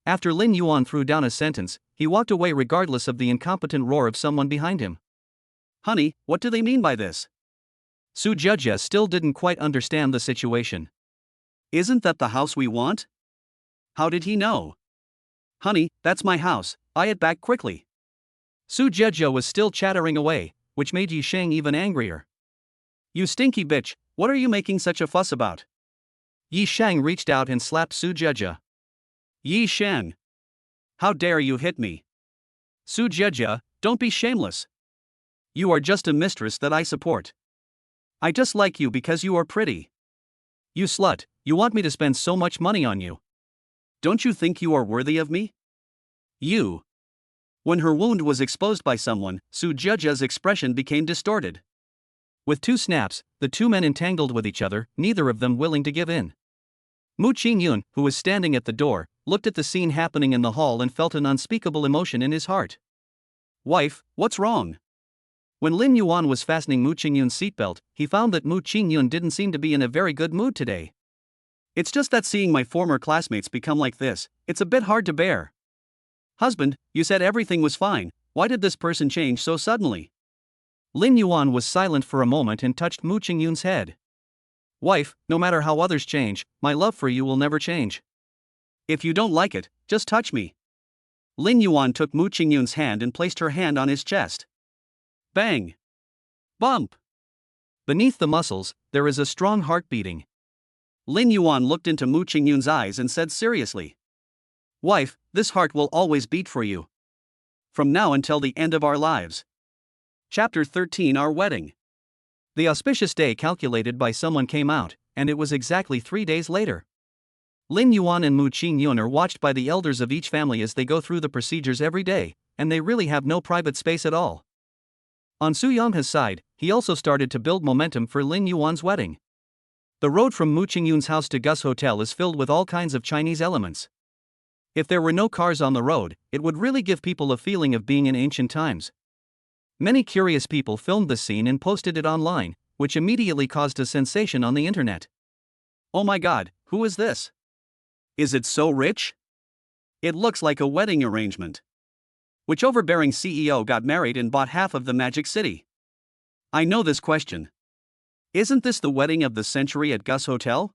After Lin Yuan threw down a sentence, he walked away regardless of the incompetent roar of someone behind him. Honey, what do they mean by this? Su Jia still didn't quite understand the situation. Isn't that the house we want? How did he know? Honey, that's my house, buy it back quickly. Su Jia was still chattering away, which made Yi Sheng even angrier. You stinky bitch, what are you making such a fuss about? Yi Sheng reached out and slapped Su Jia. Yi Sheng! How dare you hit me? Su Jia, don't be shameless. You are just a mistress that I support. I just like you because you are pretty. You slut, you want me to spend so much money on you. Don't you think you are worthy of me? You. When her wound was exposed by someone, Su Jia's expression became distorted. With two snaps, the two men entangled with each other, neither of them willing to give in. Mu Ching Yun, who was standing at the door, looked at the scene happening in the hall and felt an unspeakable emotion in his heart. Wife, what's wrong? When Lin Yuan was fastening Mu Ching Yun's seatbelt, he found that Mu Ching Yun didn't seem to be in a very good mood today. It's just that seeing my former classmates become like this, it's a bit hard to bear. Husband, you said everything was fine, why did this person change so suddenly? Lin Yuan was silent for a moment and touched Mu Ching Yun's head. Wife, no matter how others change, my love for you will never change. If you don't like it, just touch me. Lin Yuan took Mu Ching Yun's hand and placed her hand on his chest. Bang! Bump! Beneath the muscles, there is a strong heart beating. Lin Yuan looked into Mu Ching Yun's eyes and said seriously. Wife, this heart will always beat for you. From now until the end of our lives. Chapter 13 Our Wedding. The auspicious day calculated by someone came out, and it was exactly 3 days later. Lin Yuan and Mu Ching Yun are watched by the elders of each family as they go through the procedures every day, and they really have no private space at all. On Su Yonghe's side, he also started to build momentum for Lin Yuan's wedding. The road from Mu Ching Yun's house to Gus Hotel is filled with all kinds of Chinese elements. If there were no cars on the road, it would really give people a feeling of being in ancient times. Many curious people filmed the scene and posted it online, which immediately caused a sensation on the internet. Oh my god, who is this? Is it so rich? It looks like a wedding arrangement. Which overbearing CEO got married and bought half of the Magic City? I know this question. Isn't this the wedding of the century at Gus Hotel?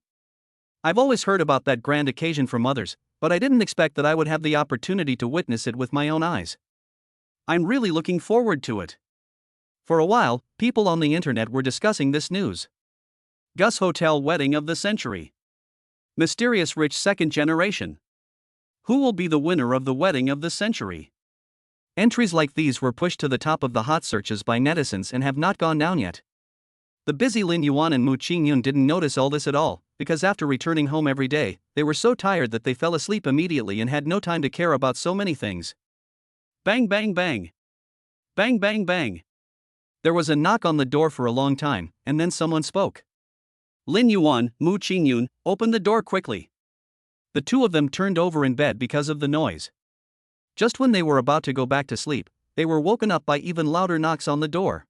I've always heard about that grand occasion from others, but I didn't expect that I would have the opportunity to witness it with my own eyes. I'm really looking forward to it. For a while, people on the internet were discussing this news. Gus Hotel wedding of the century. Mysterious rich second generation. Who will be the winner of the wedding of the century? Entries like these were pushed to the top of the hot searches by netizens and have not gone down yet. The busy Lin Yuan and Mu Ching Yun didn't notice all this at all, because after returning home every day, they were so tired that they fell asleep immediately and had no time to care about so many things. Bang bang bang. Bang bang bang. There was a knock on the door for a long time, and then someone spoke. Lin Yuan, Mu Ching Yun, opened the door quickly. The two of them turned over in bed because of the noise. Just when they were about to go back to sleep, they were woken up by even louder knocks on the door.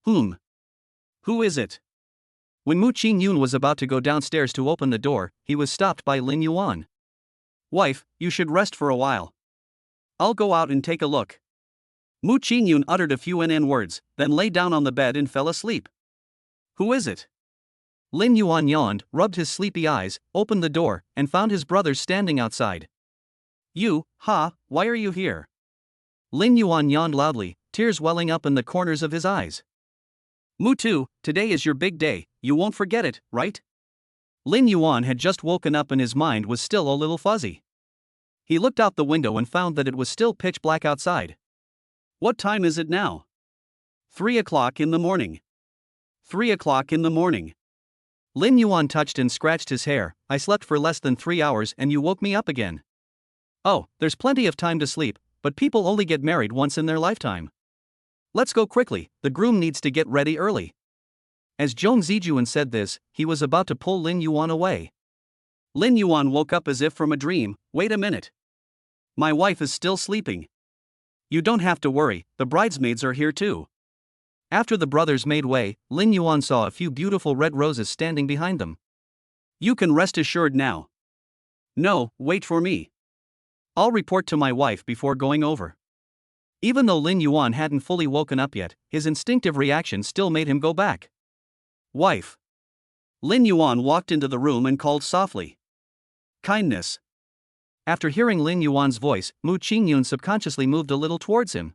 Who is it? When Mu Ching Yun was about to go downstairs to open the door, he was stopped by Lin Yuan. Wife, you should rest for a while. I'll go out and take a look. Mu Ching Yun uttered a few NN words, then lay down on the bed and fell asleep. Who is it? Lin Yuan yawned, rubbed his sleepy eyes, opened the door, and found his brothers standing outside. You, why are you here? Lin Yuan yawned loudly, tears welling up in the corners of his eyes. Mu Tu, today is your big day, you won't forget it, right? Lin Yuan had just woken up and his mind was still a little fuzzy. He looked out the window and found that it was still pitch black outside. What time is it now? 3 o'clock in the morning. 3 o'clock in the morning. Lin Yuan touched and scratched his hair. I slept for less than 3 hours and you woke me up again. Oh, there's plenty of time to sleep, but people only get married once in their lifetime. Let's go quickly, the groom needs to get ready early. As Zhong Zijuan said this, he was about to pull Lin Yuan away. Lin Yuan woke up as if from a dream. Wait a minute. My wife is still sleeping. You don't have to worry, the bridesmaids are here too. After the brothers made way, Lin Yuan saw a few beautiful red roses standing behind them. You can rest assured now. No, wait for me. I'll report to my wife before going over. Even though Lin Yuan hadn't fully woken up yet, his instinctive reaction still made him go back. Wife. Lin Yuan walked into the room and called softly. Kindness. After hearing Lin Yuan's voice, Mu Ching Yun subconsciously moved a little towards him.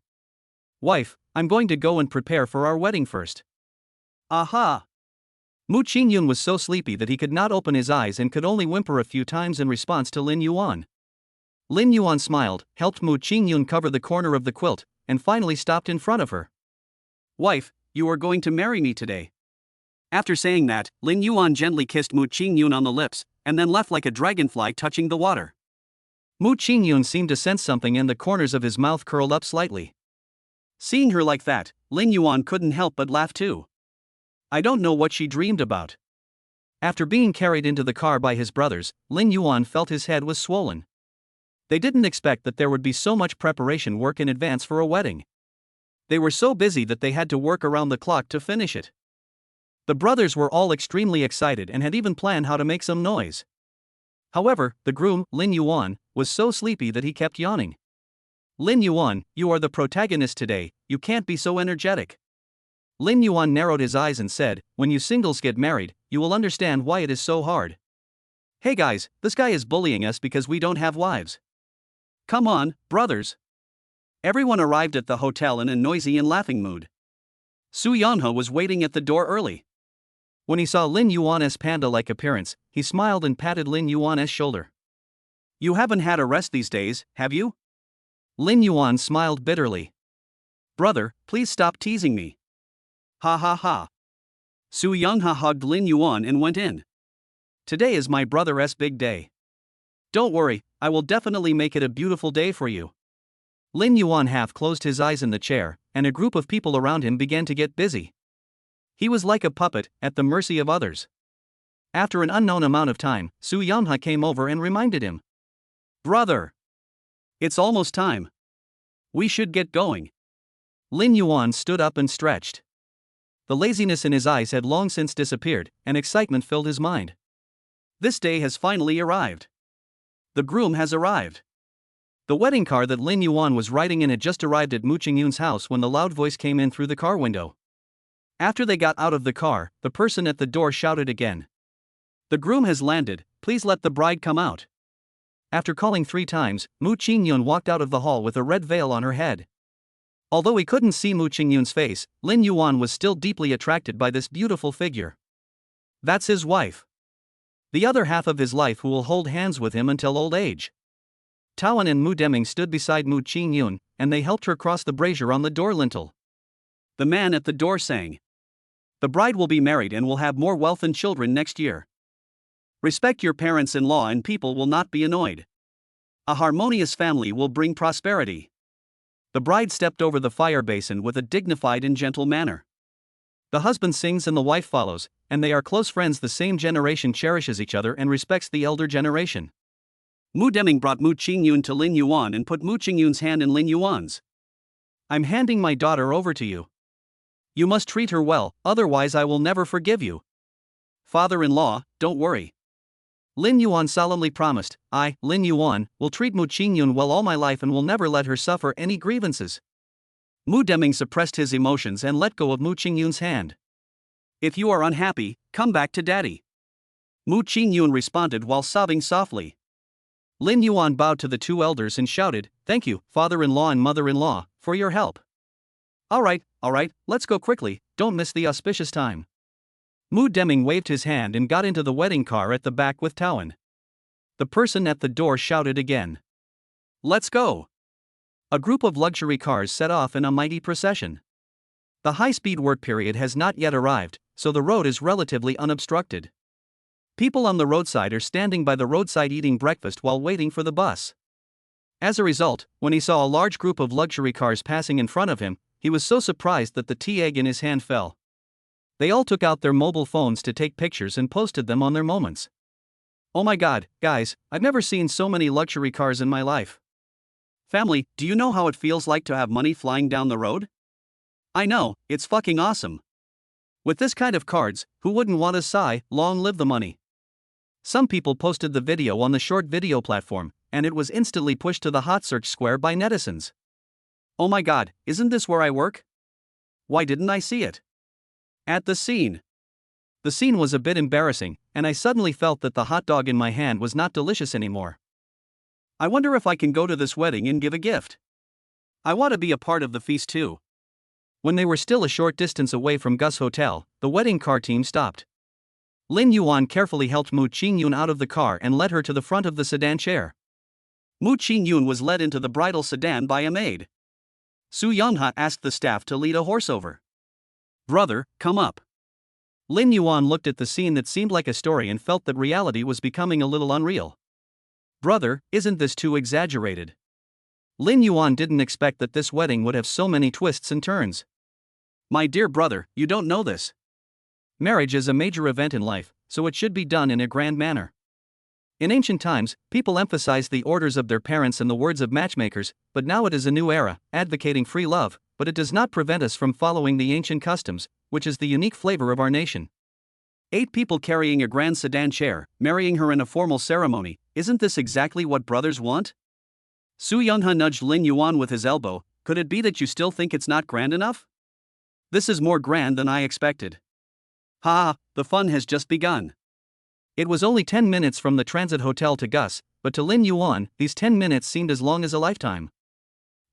Wife, I'm going to go and prepare for our wedding first. Aha! Mu Ching Yun was so sleepy that he could not open his eyes and could only whimper a few times in response to Lin Yuan. Lin Yuan smiled, helped Mu Ching Yun cover the corner of the quilt, and finally stopped in front of her. Wife, you are going to marry me today. After saying that, Lin Yuan gently kissed Mu Ching Yun on the lips, and then left like a dragonfly touching the water. Mu Ching Yun seemed to sense something and the corners of his mouth curled up slightly. Seeing her like that, Lin Yuan couldn't help but laugh too. I don't know what she dreamed about. After being carried into the car by his brothers, Lin Yuan felt his head was swollen. They didn't expect that there would be so much preparation work in advance for a wedding. They were so busy that they had to work around the clock to finish it. The brothers were all extremely excited and had even planned how to make some noise. However, the groom, Lin Yuan, was so sleepy that he kept yawning. Lin Yuan, you are the protagonist today, you can't be so energetic. Lin Yuan narrowed his eyes and said, when you singles get married, you will understand why it is so hard. Hey guys, this guy is bullying us because we don't have wives. Come on, brothers. Everyone arrived at the hotel in a noisy and laughing mood. Su Yanhe was waiting at the door early. When he saw Lin Yuan's panda-like appearance, he smiled and patted Lin Yuan's shoulder. You haven't had a rest these days, have you? Lin Yuan smiled bitterly. Brother, please stop teasing me. Ha ha ha. Su Yanhe hugged Lin Yuan and went in. Today is my brother's big day. Don't worry, I will definitely make it a beautiful day for you. Lin Yuan half closed his eyes in the chair, and a group of people around him began to get busy. He was like a puppet, at the mercy of others. After an unknown amount of time, Su Yanhe came over and reminded him. Brother! It's almost time. We should get going. Lin Yuan stood up and stretched. The laziness in his eyes had long since disappeared, and excitement filled his mind. This day has finally arrived. The groom has arrived. The wedding car that Lin Yuan was riding in had just arrived at Mu Ching Yun's house when the loud voice came in through the car window. After they got out of the car, the person at the door shouted again. The groom has landed, please let the bride come out. After calling 3 times, Mu Ching Yun walked out of the hall with a red veil on her head. Although he couldn't see Mu Ching Yun's face, Lin Yuan was still deeply attracted by this beautiful figure. That's his wife. The other half of his life who will hold hands with him until old age. Taoan and Mu Deming stood beside Mu Ching Yun, and they helped her cross the brazier on the door lintel. The man at the door sang. The bride will be married and will have more wealth and children next year. Respect your parents-in-law and people will not be annoyed. A harmonious family will bring prosperity. The bride stepped over the fire basin with a dignified and gentle manner. The husband sings and the wife follows, and they are close friends. The same generation cherishes each other and respects the elder generation. Mu Deming brought Mu Ching Yun to Lin Yuan and put Mu Ching Yun's hand in Lin Yuan's. I'm handing my daughter over to you. You must treat her well, otherwise I will never forgive you. Father-in-law, don't worry. Lin Yuan solemnly promised, I, Lin Yuan, will treat Mu Ching Yun well all my life and will never let her suffer any grievances. Mu Deming suppressed his emotions and let go of Mu Ching Yun's hand. If you are unhappy, come back to daddy. Mu Ching Yun responded while sobbing softly. Lin Yuan bowed to the 2 elders and shouted, thank you, father-in-law and mother-in-law, for your help. All right, let's go quickly, don't miss the auspicious time. Mu Deming waved his hand and got into the wedding car at the back with Taoan. The person at the door shouted again. Let's go. A group of luxury cars set off in a mighty procession. The high-speed work period has not yet arrived, so the road is relatively unobstructed. People on the roadside are standing by the roadside eating breakfast while waiting for the bus. As a result, when he saw a large group of luxury cars passing in front of him, he was so surprised that the tea egg in his hand fell. They all took out their mobile phones to take pictures and posted them on their moments. Oh my god, guys, I've never seen so many luxury cars in my life. Family, do you know how it feels like to have money flying down the road? I know, it's fucking awesome. With this kind of cards, who wouldn't want to sigh, long live the money? Some people posted the video on the short video platform, and it was instantly pushed to the hot search square by netizens. Oh my god, isn't this where I work? Why didn't I see it? At the scene. The scene was a bit embarrassing, and I suddenly felt that the hot dog in my hand was not delicious anymore. I wonder if I can go to this wedding and give a gift. I want to be a part of the feast too. When they were still a short distance away from Gus Hotel, the wedding car team stopped. Lin Yuan carefully helped Mu Ching Yun out of the car and led her to the front of the sedan chair. Mu Ching Yun was led into the bridal sedan by a maid. Su Yongha asked the staff to lead a horse over. Brother, come up. Lin Yuan looked at the scene that seemed like a story and felt that reality was becoming a little unreal. Brother, isn't this too exaggerated? Lin Yuan didn't expect that this wedding would have so many twists and turns. My dear brother, you don't know this. Marriage is a major event in life, so it should be done in a grand manner. In ancient times, people emphasized the orders of their parents and the words of matchmakers, but now it is a new era, advocating free love, but it does not prevent us from following the ancient customs, which is the unique flavor of our nation. 8 people carrying a grand sedan chair, marrying her in a formal ceremony, isn't this exactly what brothers want? Su Yongha nudged Lin Yuan with his elbow. Could it be that you still think it's not grand enough? This is more grand than I expected. Ha, the fun has just begun. It was only 10 minutes from the transit hotel to Gus, but to Lin Yuan, these 10 minutes seemed as long as a lifetime.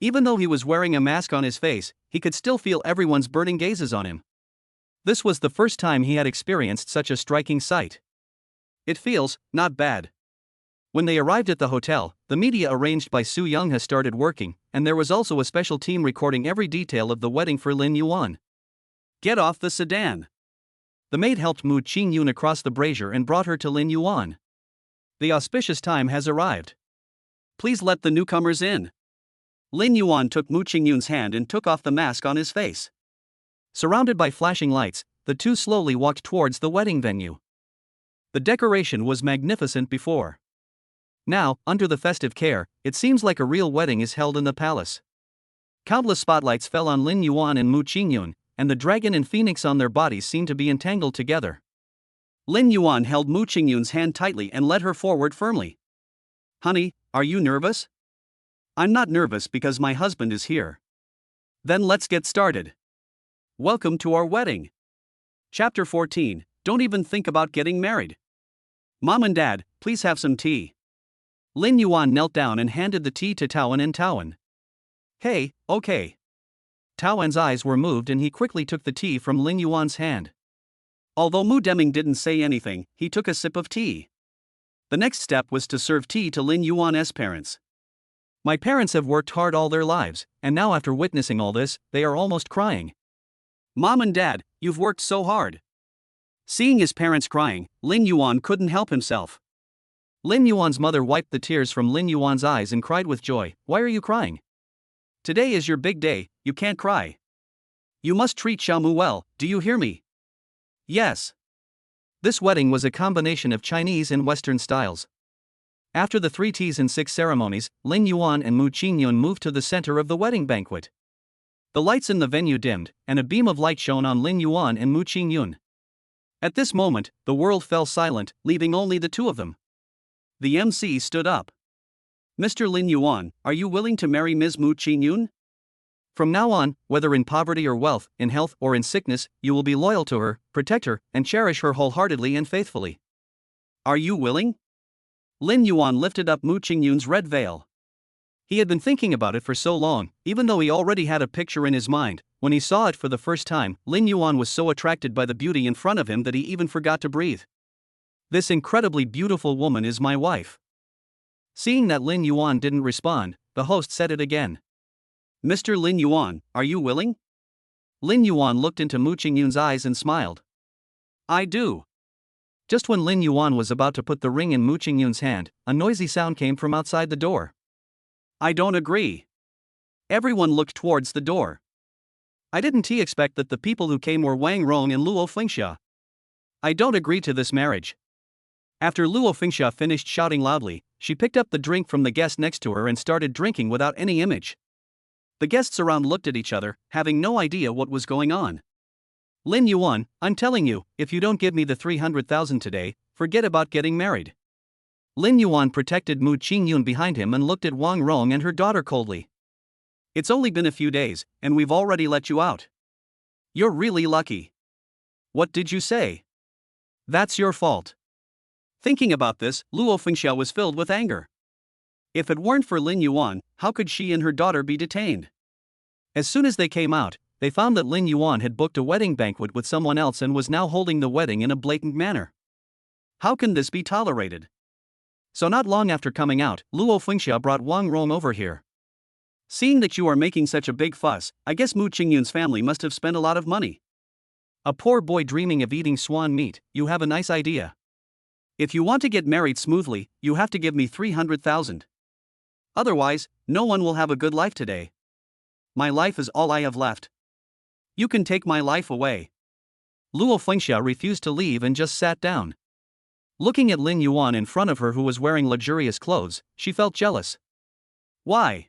Even though he was wearing a mask on his face, he could still feel everyone's burning gazes on him. This was the first time he had experienced such a striking sight. It feels not bad. When they arrived at the hotel, the media arranged by Su Yongha started working, and there was also a special team recording every detail of the wedding for Lin Yuan. Get off the sedan. The maid helped Mu Ching Yun across the brazier and brought her to Lin Yuan. The auspicious time has arrived. Please let the newcomers in. Lin Yuan took Mu Ching Yun's hand and took off the mask on his face. Surrounded by flashing lights, the two slowly walked towards the wedding venue. The decoration was magnificent before. Now, under the festive care, it seems like a real wedding is held in the palace. Countless spotlights fell on Lin Yuan and Mu Ching Yun, and the dragon and phoenix on their bodies seemed to be entangled together. Lin Yuan held Mu Ching Yun's hand tightly and led her forward firmly. Honey, are you nervous? I'm not nervous because my husband is here. Then let's get started. Welcome to our wedding. Chapter 14, Don't even think about getting married. Mom and Dad, please have some tea. Lin Yuan knelt down and handed the tea to Taoan and Taoan. Hey, okay. Taoan's eyes were moved and he quickly took the tea from Lin Yuan's hand. Although Mu Deming didn't say anything, he took a sip of tea. The next step was to serve tea to Lin Yuan's parents. My parents have worked hard all their lives, and now after witnessing all this, they are almost crying. Mom and Dad, you've worked so hard. Seeing his parents crying, Lin Yuan couldn't help himself. Lin Yuan's mother wiped the tears from Lin Yuan's eyes and cried with joy. Why are you crying? Today is your big day, you can't cry. You must treat Xiaomu well, do you hear me? Yes. This wedding was a combination of Chinese and Western styles. After the 3 teas and 6 ceremonies, Lin Yuan and Mu Ching Yun moved to the center of the wedding banquet. The lights in the venue dimmed, and a beam of light shone on Lin Yuan and Mu Ching Yun. At this moment, the world fell silent, leaving only the two of them. The MC stood up. Mr. Lin Yuan, are you willing to marry Ms. Mu Ching Yun? From now on, whether in poverty or wealth, in health or in sickness, you will be loyal to her, protect her, and cherish her wholeheartedly and faithfully. Are you willing? Lin Yuan lifted up Mu Ching Yun's red veil. He had been thinking about it for so long, even though he already had a picture in his mind. When he saw it for the first time, Lin Yuan was so attracted by the beauty in front of him that he even forgot to breathe. This incredibly beautiful woman is my wife. Seeing that Lin Yuan didn't respond, the host said it again. Mr. Lin Yuan, are you willing? Lin Yuan looked into Mu Ching Yun's eyes and smiled. I do. Just when Lin Yuan was about to put the ring in Mu Ching Yun's hand, a noisy sound came from outside the door. I don't agree. Everyone looked towards the door. I didn't expect that the people who came were Wang, Rong and Luo Fengxia. I don't agree to this marriage. After Luo Fengxia finished shouting loudly, she picked up the drink from the guest next to her and started drinking without any image. The guests around looked at each other, having no idea what was going on. Lin Yuan, I'm telling you, if you don't give me the 300,000 today, forget about getting married. Lin Yuan protected Mu Ching Yun behind him and looked at Wang Rong and her daughter coldly. It's only been a few days, and we've already let you out. You're really lucky. What did you say? That's your fault. Thinking about this, Luo Fengxia was filled with anger. If it weren't for Lin Yuan, how could she and her daughter be detained? As soon as they came out, they found that Lin Yuan had booked a wedding banquet with someone else and was now holding the wedding in a blatant manner. How can this be tolerated? So not long after coming out, Luo Fengxia brought Wang Rong over here. Seeing that you are making such a big fuss, I guess Mu Ching Yun's family must have spent a lot of money. A poor boy dreaming of eating swan meat, you have a nice idea. If you want to get married smoothly, you have to give me 300,000. Otherwise, no one will have a good life today. My life is all I have left. You can take my life away. Luo Fengxia refused to leave and just sat down. Looking at Lin Yuan in front of her who was wearing luxurious clothes, she felt jealous. Why?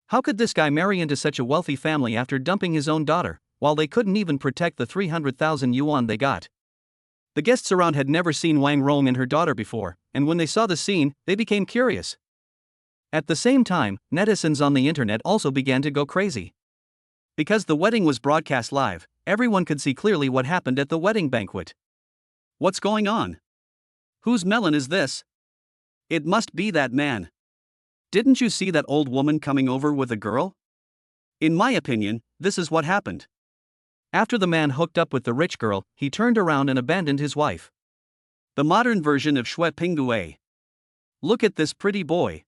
How could this guy marry into such a wealthy family after dumping his own daughter, while they couldn't even protect the 300,000 yuan they got? The guests around had never seen Wang Rong and her daughter before, and when they saw the scene, they became curious. At the same time, netizens on the internet also began to go crazy. Because the wedding was broadcast live, everyone could see clearly what happened at the wedding banquet. What's going on? Whose melon is this? It must be that man. Didn't you see that old woman coming over with a girl? In my opinion, this is what happened. After the man hooked up with the rich girl, he turned around and abandoned his wife. The modern version of Shui Pinggui. Look at this pretty boy.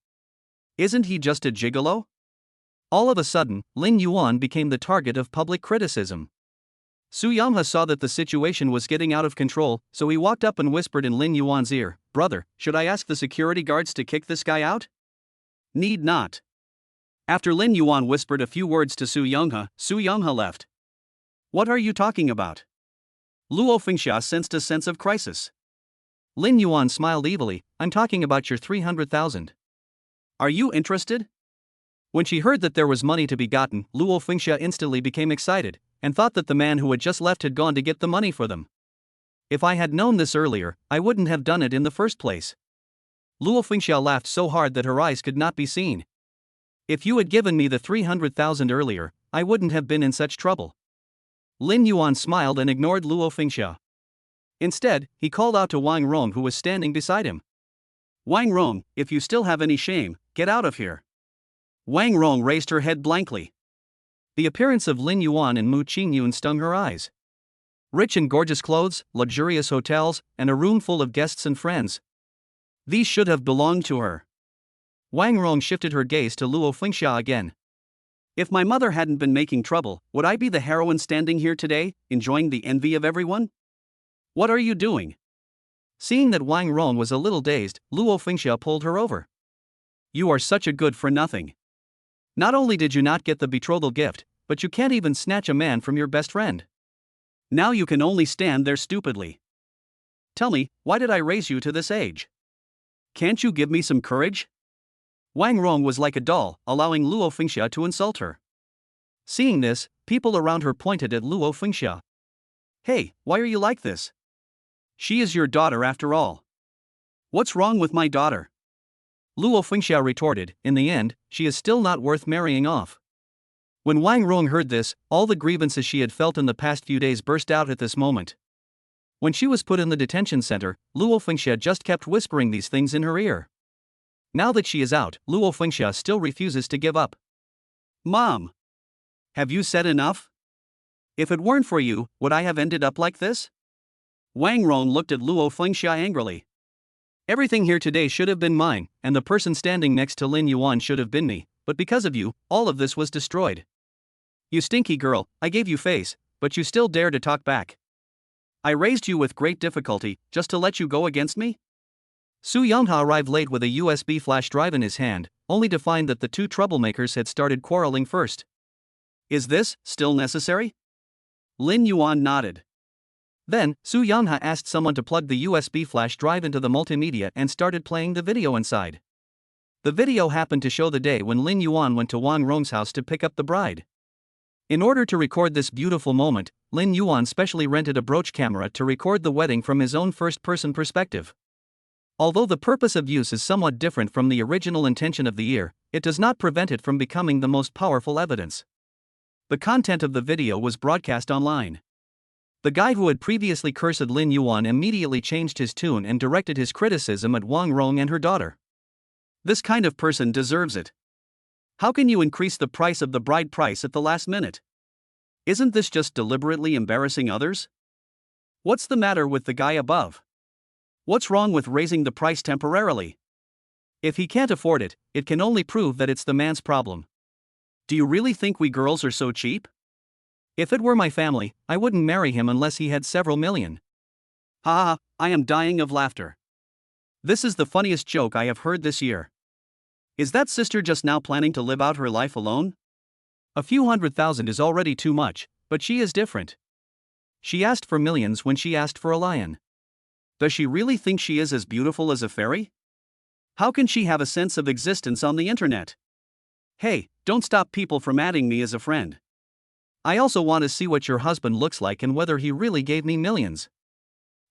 Isn't he just a gigolo? All of a sudden, Lin Yuan became the target of public criticism. Su Yanghe saw that the situation was getting out of control, so he walked up and whispered in Lin Yuan's ear, "Brother, should I ask the security guards to kick this guy out?" Need not. After Lin Yuan whispered a few words to Su Yanghe left. What are you talking about? Luo Fengxia sensed a sense of crisis. Lin Yuan smiled evilly, I'm talking about your 300,000. Are you interested? When she heard that there was money to be gotten, Luo Fengxia instantly became excited, and thought that the man who had just left had gone to get the money for them. If I had known this earlier, I wouldn't have done it in the first place. Luo Fengxia laughed so hard that her eyes could not be seen. If you had given me the 300,000 earlier, I wouldn't have been in such trouble. Lin Yuan smiled and ignored Luo Fengxia. Instead, he called out to Wang Rong who was standing beside him. Wang Rong, if you still have any shame, get out of here. Wang Rong raised her head blankly. The appearance of Lin Yuan and Mu Ching Yun stung her eyes. Rich and gorgeous clothes, luxurious hotels, and a room full of guests and friends. These should have belonged to her. Wang Rong shifted her gaze to Luo Fengxia again. If my mother hadn't been making trouble, would I be the heroine standing here today, enjoying the envy of everyone? What are you doing? Seeing that Wang Rong was a little dazed, Luo Fengxia pulled her over. You are such a good for nothing. Not only did you not get the betrothal gift, but you can't even snatch a man from your best friend. Now you can only stand there stupidly. Tell me, why did I raise you to this age? Can't you give me some courage? Wang Rong was like a doll, allowing Luo Fengxia to insult her. Seeing this, people around her pointed at Luo Fengxia. Hey, why are you like this? She is your daughter after all. What's wrong with my daughter? Luo Fengxia retorted, in the end, she is still not worth marrying off. When Wang Rong heard this, all the grievances she had felt in the past few days burst out at this moment. When she was put in the detention center, Luo Fengxia just kept whispering these things in her ear. Now that she is out, Luo Fengxia still refuses to give up. Mom! Have you said enough? If it weren't for you, would I have ended up like this? Wang Rong looked at Luo Fengxia angrily. Everything here today should have been mine, and the person standing next to Lin Yuan should have been me, but because of you, all of this was destroyed. You stinky girl, I gave you face, but you still dare to talk back. I raised you with great difficulty, just to let you go against me? Su Yanghe arrived late with a USB flash drive in his hand, only to find that the two troublemakers had started quarreling first. Is this still necessary? Lin Yuan nodded. Then, Su Yanha asked someone to plug the USB flash drive into the multimedia and started playing the video inside. The video happened to show the day when Lin Yuan went to Rong's house to pick up the bride. In order to record this beautiful moment, Lin Yuan specially rented a brooch camera to record the wedding from his own first-person perspective. Although the purpose of use is somewhat different from the original intention of the ear, it does not prevent it from becoming the most powerful evidence. The content of the video was broadcast online. The guy who had previously cursed Lin Yuan immediately changed his tune and directed his criticism at Rong and her daughter. This kind of person deserves it. How can you increase the price of the bride price at the last minute? Isn't this just deliberately embarrassing others? What's the matter with the guy above? What's wrong with raising the price temporarily? If he can't afford it, it can only prove that it's the man's problem. Do you really think we girls are so cheap? If it were my family, I wouldn't marry him unless he had several million. Ha ha, I am dying of laughter. This is the funniest joke I have heard this year. Is that sister just now planning to live out her life alone? A few 100,000 is already too much, but she is different. She asked for millions when she asked for a lion. Does she really think she is as beautiful as a fairy? How can she have a sense of existence on the internet? Hey, don't stop people from adding me as a friend. I also want to see what your husband looks like and whether he really gave me millions.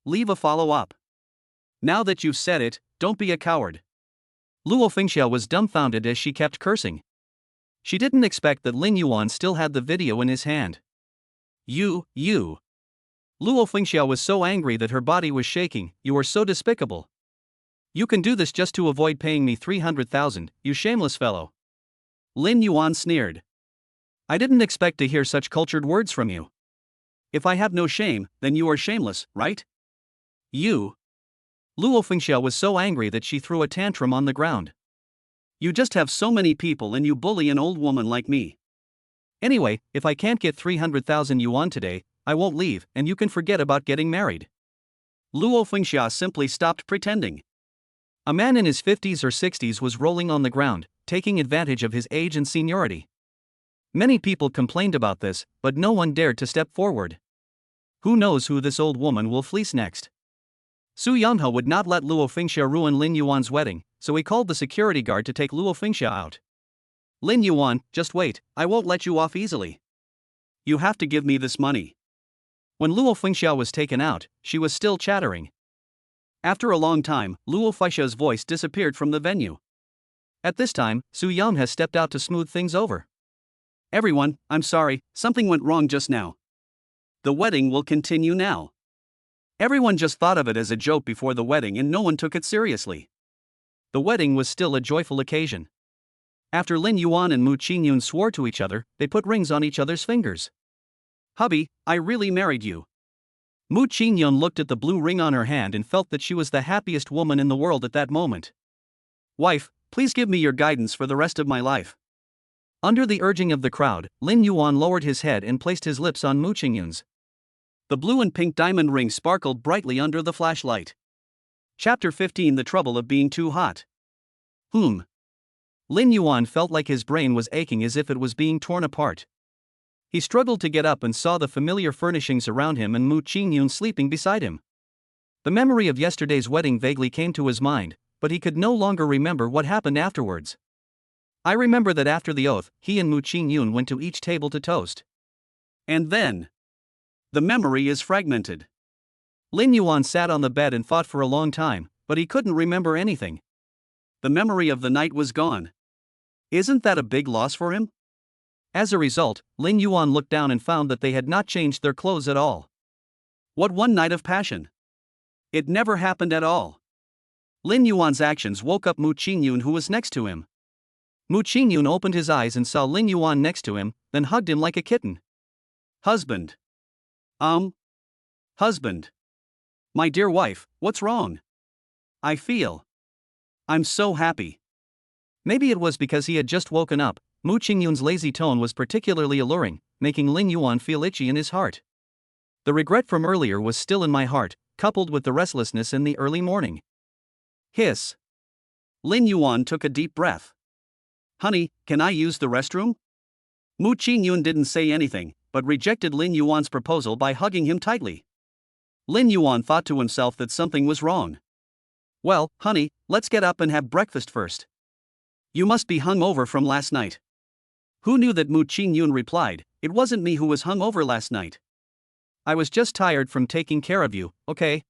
Leave a follow-up. Now that you've said it, don't be a coward. Luo Fengxiao was dumbfounded as she kept cursing. She didn't expect that Lin Yuan still had the video in his hand. You. Luo Fengxiao was so angry that her body was shaking. You are so despicable. You can do this just to avoid paying me 300,000, you shameless fellow. Lin Yuan sneered. I didn't expect to hear such cultured words from you. If I have no shame, then you are shameless, right? You. Luo Fengxiao was so angry that she threw a tantrum on the ground. You just have so many people and you bully an old woman like me. Anyway, if I can't get 300,000 yuan today, I won't leave and you can forget about getting married. Luo Fengxiao simply stopped pretending. A man in his 50s or 60s was rolling on the ground, taking advantage of his age and seniority. Many people complained about this, but no one dared to step forward. Who knows who this old woman will fleece next? Su Yanha would not let Luo Fengxiao ruin Lin Yuan's wedding, so he called the security guard to take Luo Fengxiao out. Lin Yuan, just wait, I won't let you off easily. You have to give me this money. When Luo Fengxiao was taken out, she was still chattering. After a long time, Luo Fengxiao's voice disappeared from the venue. At this time, Su Yanha stepped out to smooth things over. Everyone, I'm sorry, something went wrong just now. The wedding will continue now. Everyone just thought of it as a joke before the wedding and no one took it seriously. The wedding was still a joyful occasion. After Lin Yuan and Mu Ching Yun swore to each other, they put rings on each other's fingers. Hubby, I really married you. Mu Ching Yun looked at the blue ring on her hand and felt that she was the happiest woman in the world at that moment. Wife, please give me your guidance for the rest of my life. Under the urging of the crowd, Lin Yuan lowered his head and placed his lips on Mu Ching Yun's. The blue and pink diamond ring sparkled brightly under the flashlight. Chapter 15: The Trouble of Being Too Hot. Lin Yuan felt like his brain was aching as if it was being torn apart. He struggled to get up and saw the familiar furnishings around him and Mu Ching Yun sleeping beside him. The memory of yesterday's wedding vaguely came to his mind, but he could no longer remember what happened afterwards. I remember that after the oath, he and Mu Ching Yun went to each table to toast. And then... the memory is fragmented. Lin Yuan sat on the bed and thought for a long time, but he couldn't remember anything. The memory of the night was gone. Isn't that a big loss for him? As a result, Lin Yuan looked down and found that they had not changed their clothes at all. What one night of passion! It never happened at all. Lin Yuan's actions woke up Mu Ching Yun, who was next to him. Mu Ching Yun opened his eyes and saw Lin Yuan next to him, then hugged him like a kitten. Husband. Husband. My dear wife, what's wrong? I'm so happy. Maybe it was because he had just woken up. Mu Ching Yun's lazy tone was particularly alluring, making Lin Yuan feel itchy in his heart. The regret from earlier was still in my heart, coupled with the restlessness in the early morning. Hiss. Lin Yuan took a deep breath. Honey, can I use the restroom? Mu Ching Yun didn't say anything, but rejected Lin Yuan's proposal by hugging him tightly. Lin Yuan thought to himself that something was wrong. Well, honey, let's get up and have breakfast first. You must be hung over from last night. Who knew that? Mu Ching Yun replied, it wasn't me who was hung over last night. I was just tired from taking care of you, okay?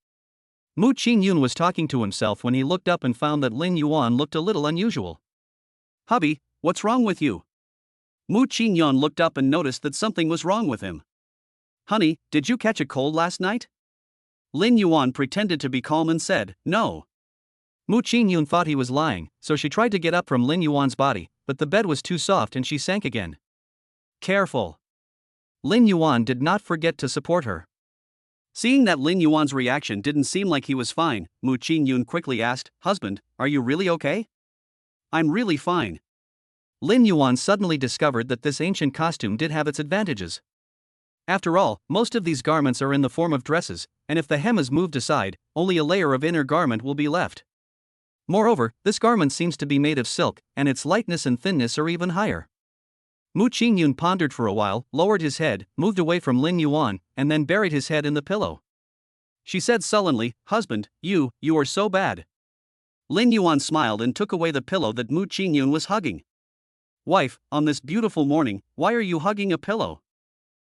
Mu Ching Yun was talking to himself when he looked up and found that Lin Yuan looked a little unusual. Hubby, what's wrong with you? Mu Ching Yun looked up and noticed that something was wrong with him. Honey, did you catch a cold last night? Lin Yuan pretended to be calm and said, no. Mu Ching Yun thought he was lying, so she tried to get up from Lin Yuan's body, but the bed was too soft and she sank again. Careful. Lin Yuan did not forget to support her. Seeing that Lin Yuan's reaction didn't seem like he was fine, Mu Ching Yun quickly asked, husband, are you really okay? I'm really fine. Lin Yuan suddenly discovered that this ancient costume did have its advantages. After all, most of these garments are in the form of dresses, and if the hem is moved aside, only a layer of inner garment will be left. Moreover, this garment seems to be made of silk, and its lightness and thinness are even higher. Mu Ching Yun pondered for a while, lowered his head, moved away from Lin Yuan, and then buried his head in the pillow. She said sullenly, husband, you are so bad. Lin Yuan smiled and took away the pillow that Mu Ching Yun was hugging. Wife, on this beautiful morning, why are you hugging a pillow?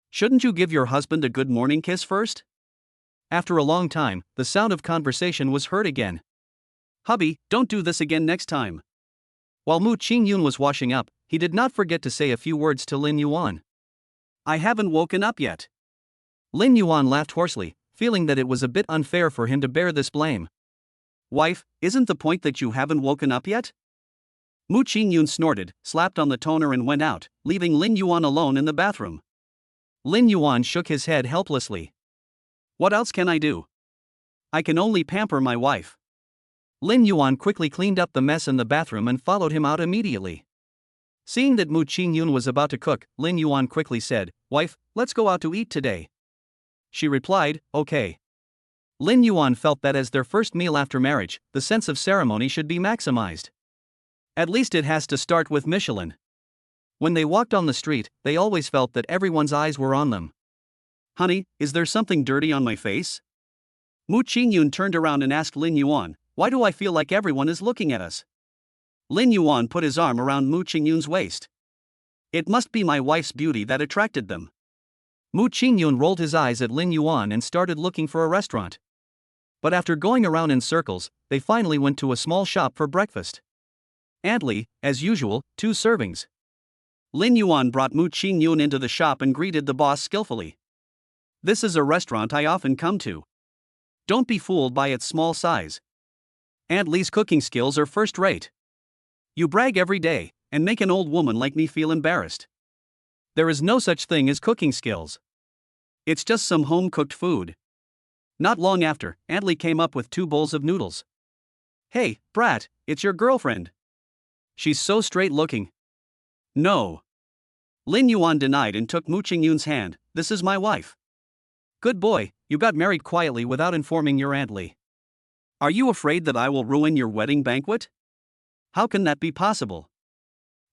Shouldn't you give your husband a good morning kiss first? After a long time, the sound of conversation was heard again. Hubby, don't do this again next time. While Mu Ching Yun was washing up, he did not forget to say a few words to Lin Yuan. I haven't woken up yet. Lin Yuan laughed hoarsely, feeling that it was a bit unfair for him to bear this blame. Wife, isn't the point that you haven't woken up yet? Mu Ching Yun snorted, slapped on the toner and went out, leaving Lin Yuan alone in the bathroom. Lin Yuan shook his head helplessly. What else can I do? I can only pamper my wife. Lin Yuan quickly cleaned up the mess in the bathroom and followed him out immediately. Seeing that Mu Ching Yun was about to cook, Lin Yuan quickly said, Wife, let's go out to eat today. She replied, okay. Lin Yuan felt that as their first meal after marriage, the sense of ceremony should be maximized. At least it has to start with Michelin. When they walked on the street, they always felt that everyone's eyes were on them. Honey, is there something dirty on my face? Mu Ching Yun turned around and asked Lin Yuan, why do I feel like everyone is looking at us? Lin Yuan put his arm around Mu Ching Yun's waist. It must be my wife's beauty that attracted them. Mu Ching Yun rolled his eyes at Lin Yuan and started looking for a restaurant. But after going around in circles, they finally went to a small shop for breakfast. Auntie, as usual, 2 servings. Lin Yuan brought Mu Ching Yun into the shop and greeted the boss skillfully. This is a restaurant I often come to. Don't be fooled by its small size. Aunt Lee's cooking skills are first rate. You brag every day, and make an old woman like me feel embarrassed. There is no such thing as cooking skills. It's just some home-cooked food. Not long after, Aunt Lee came up with 2 bowls of noodles. Hey, brat, it's your girlfriend. She's so straight-looking. No. Lin Yuan denied and took Mu Ching Yun's hand, this is my wife. Good boy, you got married quietly without informing your Aunt Lee. Are you afraid that I will ruin your wedding banquet? How can that be possible?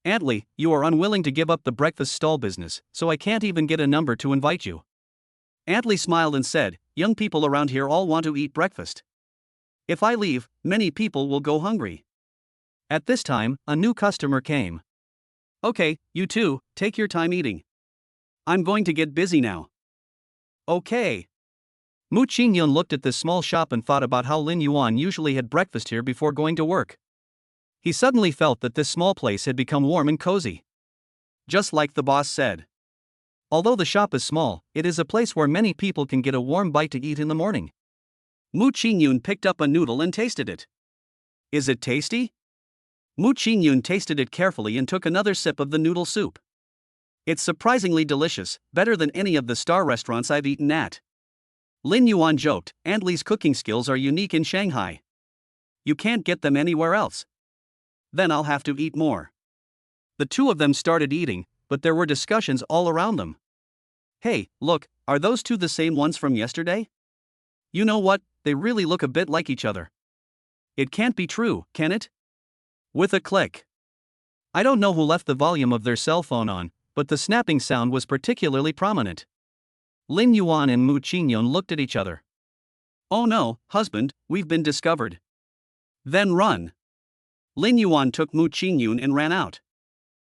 Aunt Lee, you are unwilling to give up the breakfast stall business, so I can't even get a number to invite you. Aunt Lee smiled and said, young people around here all want to eat breakfast. If I leave, many people will go hungry. At this time, a new customer came. Okay, you two, take your time eating. I'm going to get busy now. Okay. Mu Ching Yun looked at this small shop and thought about how Lin Yuan usually had breakfast here before going to work. He suddenly felt that this small place had become warm and cozy. Just like the boss said. Although the shop is small, it is a place where many people can get a warm bite to eat in the morning. Mu Ching Yun picked up a noodle and tasted it. Is it tasty? Mu Ching Yun tasted it carefully and took another sip of the noodle soup. It's surprisingly delicious, better than any of the star restaurants I've eaten at. Lin Yuan joked, Aunt Lee's cooking skills are unique in Shanghai. You can't get them anywhere else. Then I'll have to eat more. The 2 of them started eating, but there were discussions all around them. Hey, look, are those 2 the same ones from yesterday? You know what, they really look a bit like each other. It can't be true, can it? With a click. I don't know who left the volume of their cell phone on, but the snapping sound was particularly prominent. Lin Yuan and Mu Ching Yun looked at each other. Oh no, husband, we've been discovered. Then run. Lin Yuan took Mu Ching Yun and ran out.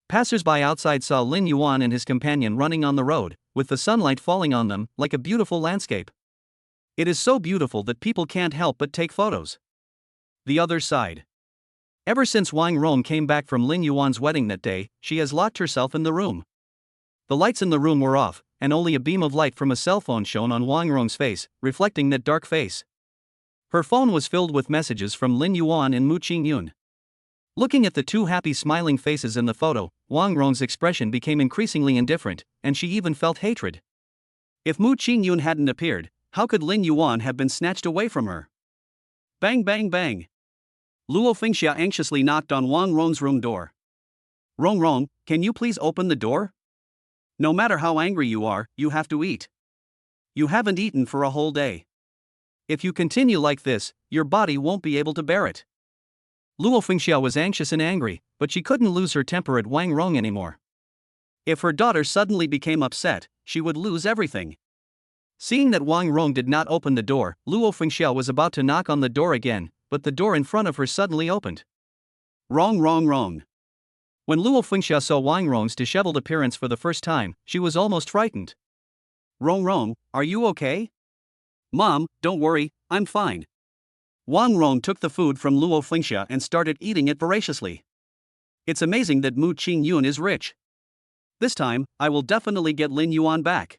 Passers-by outside saw Lin Yuan and his companion running on the road, with the sunlight falling on them like a beautiful landscape. It is so beautiful that people can't help but take photos. The other side. Ever since Rong came back from Lin Yuan's wedding that day, she has locked herself in the room. The lights in the room were off, and only a beam of light from a cell phone shone on Rong's face, reflecting that dark face. Her phone was filled with messages from Lin Yuan and Mu Ching Yun. Looking at the two happy smiling faces in the photo, Rong's expression became increasingly indifferent, and she even felt hatred. If Mu Ching Yun hadn't appeared, how could Lin Yuan have been snatched away from her? Bang bang bang. Luo Fengxia anxiously knocked on Rong's room door. Rong, can you please open the door? No matter how angry you are, you have to eat. You haven't eaten for a whole day. If you continue like this, your body won't be able to bear it. Luo Fengxia was anxious and angry, but she couldn't lose her temper at Rong anymore. If her daughter suddenly became upset, she would lose everything. Seeing that Rong did not open the door, Luo Fengxia was about to knock on the door again, but the door in front of her suddenly opened. Rong. When Luo Fengxia saw Rong's disheveled appearance for the first time, she was almost frightened. Rong, are you okay? Mom, don't worry, I'm fine. Rong took the food from Luo Fengxia and started eating it voraciously. It's amazing that Mu Ching Yun is rich. This time, I will definitely get Lin Yuan back.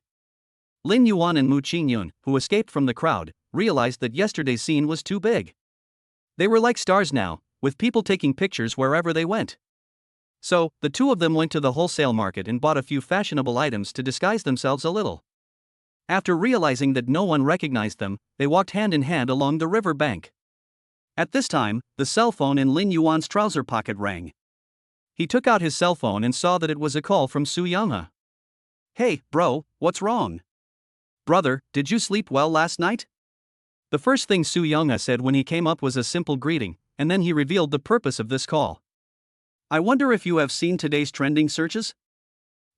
Lin Yuan and Mu Ching Yun, who escaped from the crowd, realized that yesterday's scene was too big. They were like stars now, with people taking pictures wherever they went. So, the two of them went to the wholesale market and bought a few fashionable items to disguise themselves a little. After realizing that no one recognized them, they walked hand in hand along the river bank. At this time, the cell phone in Lin Yuan's trouser pocket rang. He took out his cell phone and saw that it was a call from Su Yonghe. Hey, bro, what's wrong? Brother, did you sleep well last night? The first thing Su Yonghe said when he came up was a simple greeting, and then he revealed the purpose of this call. I wonder if you have seen today's trending searches?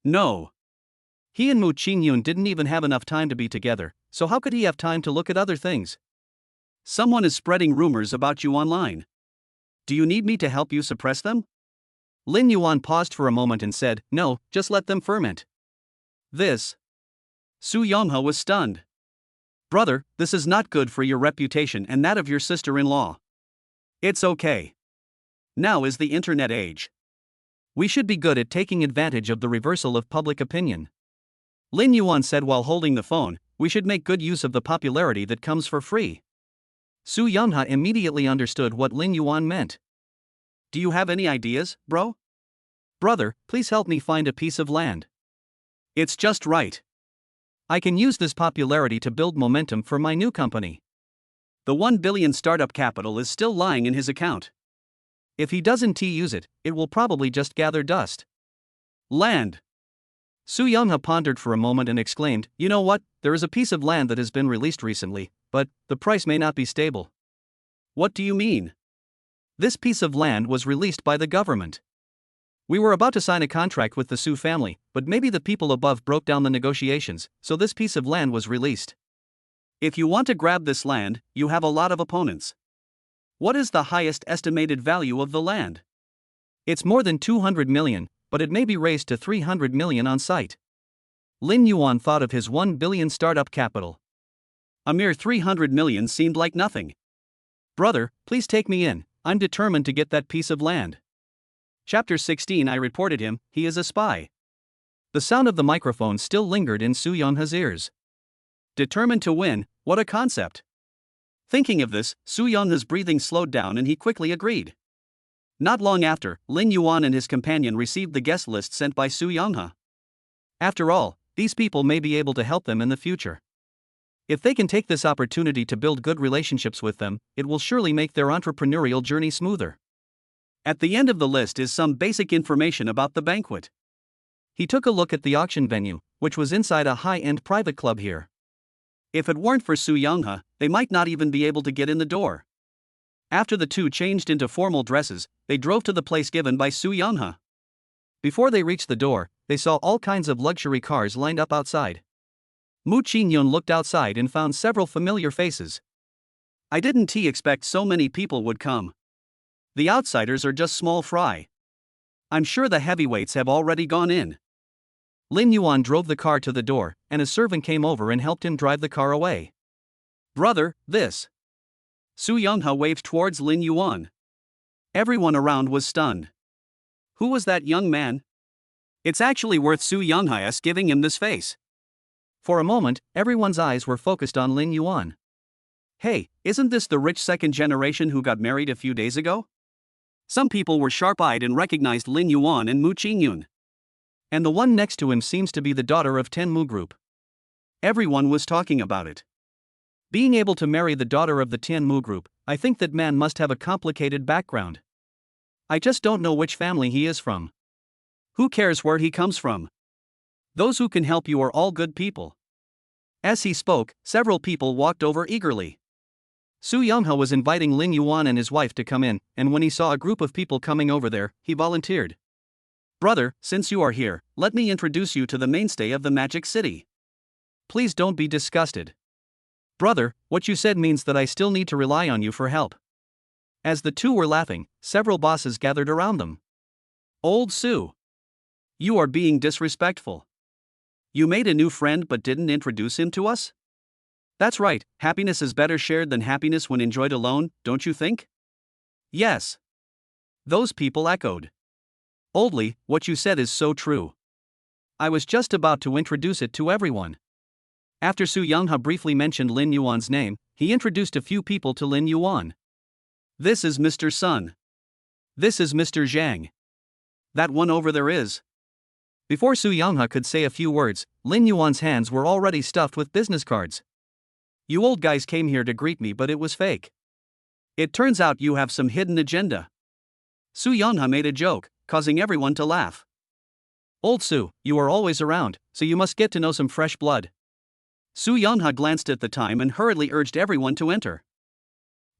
No. He and Mu Ching Yun didn't even have enough time to be together, so how could he have time to look at other things? Someone is spreading rumors about you online. Do you need me to help you suppress them? Lin Yuan paused for a moment and said, No, just let them ferment. This. Su Yonghe was stunned. Brother, this is not good for your reputation and that of your sister-in-law. It's okay. Now is the internet age. We should be good at taking advantage of the reversal of public opinion. Lin Yuan said while holding the phone, we should make good use of the popularity that comes for free. Su Yonghe immediately understood what Lin Yuan meant. Do you have any ideas, bro? Brother, please help me find a piece of land. It's just right. I can use this popularity to build momentum for my new company. The 1 billion startup capital is still lying in his account. If he doesn't use it, it will probably just gather dust. Land. Su Yonghe pondered for a moment and exclaimed, You know what, there is a piece of land that has been released recently, but the price may not be stable. What do you mean? This piece of land was released by the government. We were about to sign a contract with the Su family, but maybe the people above broke down the negotiations, so this piece of land was released. If you want to grab this land, you have a lot of opponents. What is the highest estimated value of the land? It's more than 200 million, but it may be raised to 300 million on site. Lin Yuan thought of his 1 billion startup capital. A mere 300 million seemed like nothing. Brother, please take me in, I'm determined to get that piece of land. Chapter 16 I reported him, he is a spy. The sound of the microphone still lingered in Su Yonghe's ears. Determined to win, what a concept. Thinking of this, Su Yonghe's breathing slowed down and he quickly agreed. Not long after, Lin Yuan and his companion received the guest list sent by Su Yonghe. After all, these people may be able to help them in the future. If they can take this opportunity to build good relationships with them, it will surely make their entrepreneurial journey smoother. At the end of the list is some basic information about the banquet. He took a look at the auction venue, which was inside a high-end private club here. If it weren't for Su Yonghe, they might not even be able to get in the door. After the two changed into formal dresses, they drove to the place given by Su Yonghe. Before they reached the door, they saw all kinds of luxury cars lined up outside. Mu Ching Yun looked outside and found several familiar faces. I didn't expect so many people would come. The outsiders are just small fry. I'm sure the heavyweights have already gone in. Lin Yuan drove the car to the door, and a servant came over and helped him drive the car away. Brother, this. Su Yonghe waved towards Lin Yuan. Everyone around was stunned. Who was that young man? It's actually worth Su Yonghe's giving him this face. For a moment, everyone's eyes were focused on Lin Yuan. Hey, isn't this the rich second generation who got married a few days ago? Some people were sharp-eyed and recognized Lin Yuan and Mu Ching Yun. And the one next to him seems to be the daughter of Tenmu Group. Everyone was talking about it. Being able to marry the daughter of the Tenmu Group, I think that man must have a complicated background. I just don't know which family he is from. Who cares where he comes from? Those who can help you are all good people. As he spoke, several people walked over eagerly. Su Yonghe was inviting Lin Yuan and his wife to come in, and when he saw a group of people coming over there, he volunteered. Brother, since you are here, let me introduce you to the mainstay of the Magic City. Please don't be disgusted. Brother, what you said means that I still need to rely on you for help. As the two were laughing, several bosses gathered around them. Old Su. You are being disrespectful. You made a new friend but didn't introduce him to us? That's right, happiness is better shared than happiness when enjoyed alone, don't you think? Yes. Those people echoed. Oldly, what you said is so true. I was just about to introduce it to everyone. After Su Yonghe briefly mentioned Lin Yuan's name, he introduced a few people to Lin Yuan. This is Mr. Sun. This is Mr. Zhang. That one over there is. Before Su Yonghe could say a few words, Lin Yuan's hands were already stuffed with business cards. You old guys came here to greet me, but it was fake. It turns out you have some hidden agenda. Su Yonghe made a joke, causing everyone to laugh. Old Su, you are always around, so you must get to know some fresh blood. Su Yonghe glanced at the time and hurriedly urged everyone to enter.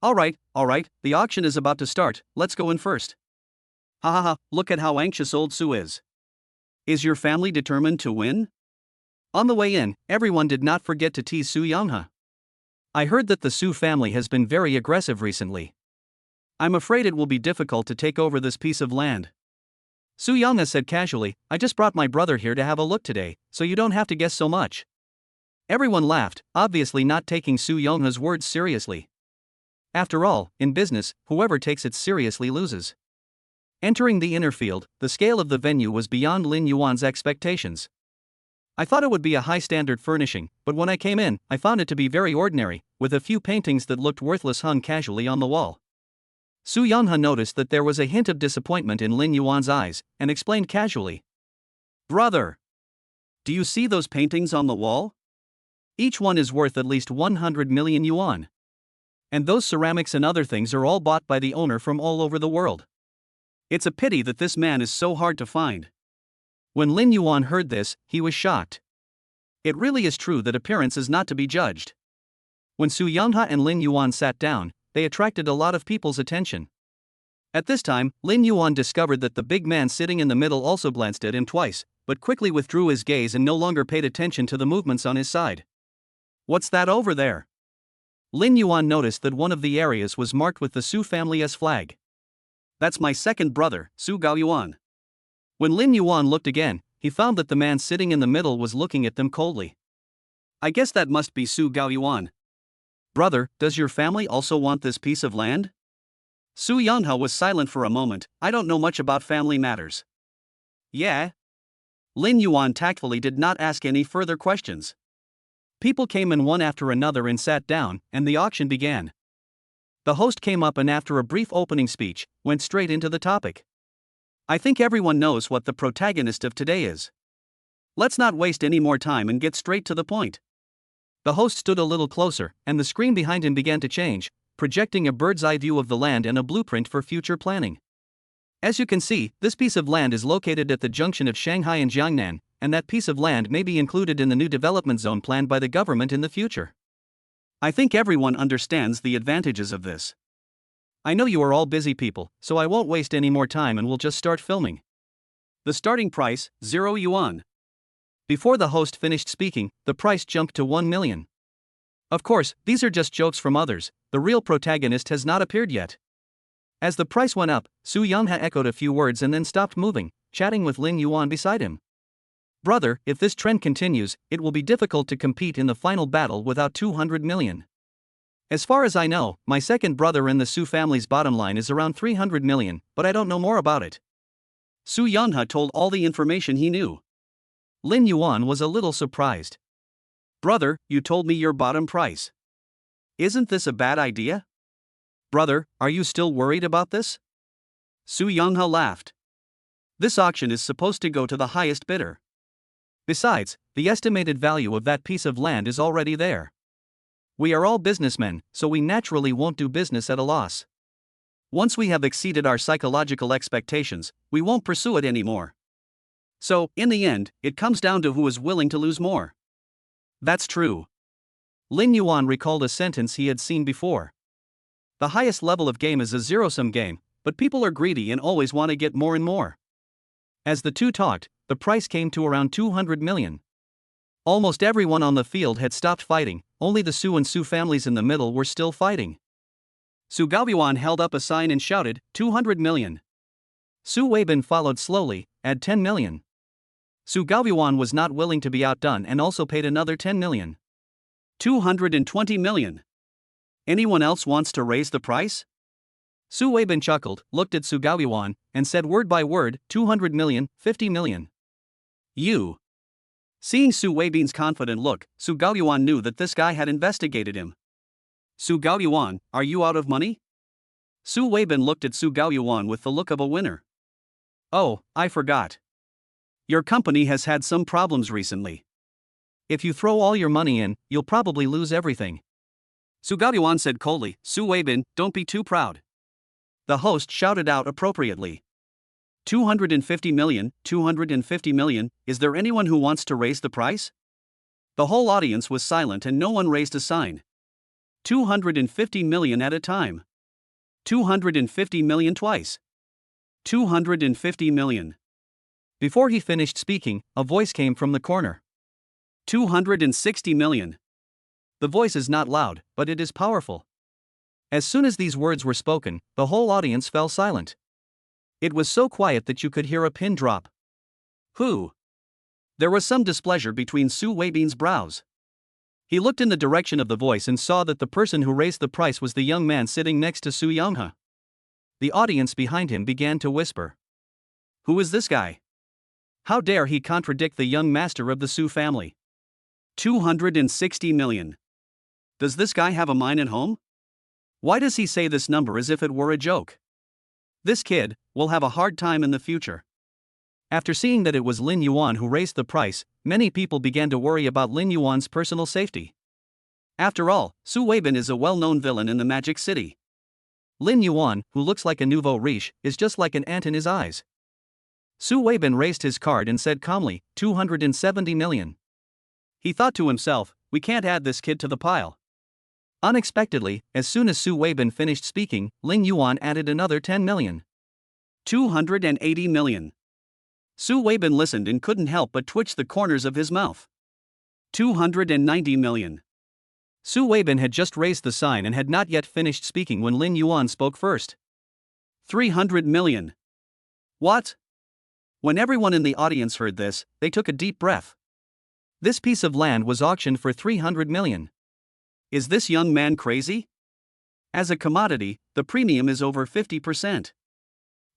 All right, the auction is about to start, let's go in first. Ha ha ha, look at how anxious old Su is. Is your family determined to win? On the way in, everyone did not forget to tease Su Yonghe. I heard that the Su family has been very aggressive recently. I'm afraid it will be difficult to take over this piece of land. Su Yonghe said casually, I just brought my brother here to have a look today, so you don't have to guess so much. Everyone laughed, obviously not taking Su Yonghe's words seriously. After all, in business, whoever takes it seriously loses. Entering the inner field, the scale of the venue was beyond Lin Yuan's expectations. I thought it would be a high-standard furnishing, but when I came in, I found it to be very ordinary, with a few paintings that looked worthless hung casually on the wall. Su Yonghe noticed that there was a hint of disappointment in Lin Yuan's eyes, and explained casually. Brother! Do you see those paintings on the wall? Each one is worth at least 100 million yuan. And those ceramics and other things are all bought by the owner from all over the world. It's a pity that this man is so hard to find. When Lin Yuan heard this, he was shocked. It really is true that appearance is not to be judged. When Su Yonghe and Lin Yuan sat down, they attracted a lot of people's attention. At this time, Lin Yuan discovered that the big man sitting in the middle also glanced at him twice, but quickly withdrew his gaze and no longer paid attention to the movements on his side. What's that over there? Lin Yuan noticed that one of the areas was marked with the Su family's flag. That's my second brother, Su Gaoyuan. When Lin Yuan looked again, he found that the man sitting in the middle was looking at them coldly. I guess that must be Su Gaoyuan. Brother, does your family also want this piece of land? Su Yonghe was silent for a moment. I don't know much about family matters. Yeah? Lin Yuan tactfully did not ask any further questions. People came in one after another and sat down, and the auction began. The host came up and after a brief opening speech, went straight into the topic. I think everyone knows what the protagonist of today is. Let's not waste any more time and get straight to the point. The host stood a little closer, and the screen behind him began to change, projecting a bird's-eye view of the land and a blueprint for future planning. As you can see, this piece of land is located at the junction of Shanghai and Jiangnan, and that piece of land may be included in the new development zone planned by the government in the future. I think everyone understands the advantages of this. I know you are all busy people, so I won't waste any more time and we'll just start filming. The starting price, 0 yuan. Before the host finished speaking, the price jumped to 1 million. Of course, these are just jokes from others, the real protagonist has not appeared yet. As the price went up, Su Yongha echoed a few words and then stopped moving, chatting with Lin Yuan beside him. Brother, if this trend continues, it will be difficult to compete in the final battle without 200 million. As far as I know, my second brother in the Su family's bottom line is around 300 million, but I don't know more about it. Su Yongha told all the information he knew. Lin Yuan was a little surprised. Brother, you told me your bottom price. Isn't this a bad idea? Brother, are you still worried about this? Su Yongha laughed. This auction is supposed to go to the highest bidder. Besides, the estimated value of that piece of land is already there. We are all businessmen, so we naturally won't do business at a loss. Once we have exceeded our psychological expectations, we won't pursue it anymore. So, in the end, it comes down to who is willing to lose more. That's true. Lin Yuan recalled a sentence he had seen before. The highest level of game is a zero-sum game, but people are greedy and always want to get more and more. As the two talked, the price came to around 200 million. Almost everyone on the field had stopped fighting, only the Su and Su families in the middle were still fighting. Su Gaoyuan held up a sign and shouted, 200 million. Su Weibin followed slowly, add 10 million. Su Gaoyuan was not willing to be outdone and also paid another 10 million. 220 million. Anyone else wants to raise the price? Su Weibin chuckled, looked at Su Gaoyuan, and said word by word, 200 million, 50 million. You. Seeing Su Weibin's confident look, Su Gaoyuan knew that this guy had investigated him. Su Gaoyuan, are you out of money? Su Weibin looked at Su Gaoyuan with the look of a winner. Oh, I forgot. Your company has had some problems recently. If you throw all your money in, you'll probably lose everything. Su Gaoyuan said coldly, Su Weibin, don't be too proud. The host shouted out appropriately. 250 million, 250 million, is there anyone who wants to raise the price? The whole audience was silent and no one raised a sign. 250 million at a time. 250 million twice. 250 million. Before he finished speaking, a voice came from the corner. 260 million. The voice is not loud, but it is powerful. As soon as these words were spoken, the whole audience fell silent. It was so quiet that you could hear a pin drop. Who? There was some displeasure between Su Weibin's brows. He looked in the direction of the voice and saw that the person who raised the price was the young man sitting next to Su Yongha. The audience behind him began to whisper. Who is this guy? How dare he contradict the young master of the Su family? 260 million. Does this guy have a mine at home? Why does he say this number as if it were a joke? This kid will have a hard time in the future. After seeing that it was Lin Yuan who raised the price, many people began to worry about Lin Yuan's personal safety. After all, Su Weibin is a well-known villain in the Magic City. Lin Yuan, who looks like a nouveau riche, is just like an ant in his eyes. Su Weibin raised his card and said calmly, 270 million. He thought to himself, we can't add this kid to the pile. Unexpectedly, as soon as Su Weibin finished speaking, Lin Yuan added another 10 million. 280 million. Su Weibin listened and couldn't help but twitch the corners of his mouth. 290 million. Su Weibin had just raised the sign and had not yet finished speaking when Lin Yuan spoke first. 300 million. What? When everyone in the audience heard this, they took a deep breath. This piece of land was auctioned for 300 million. Is this young man crazy? As a commodity, the premium is over 50%.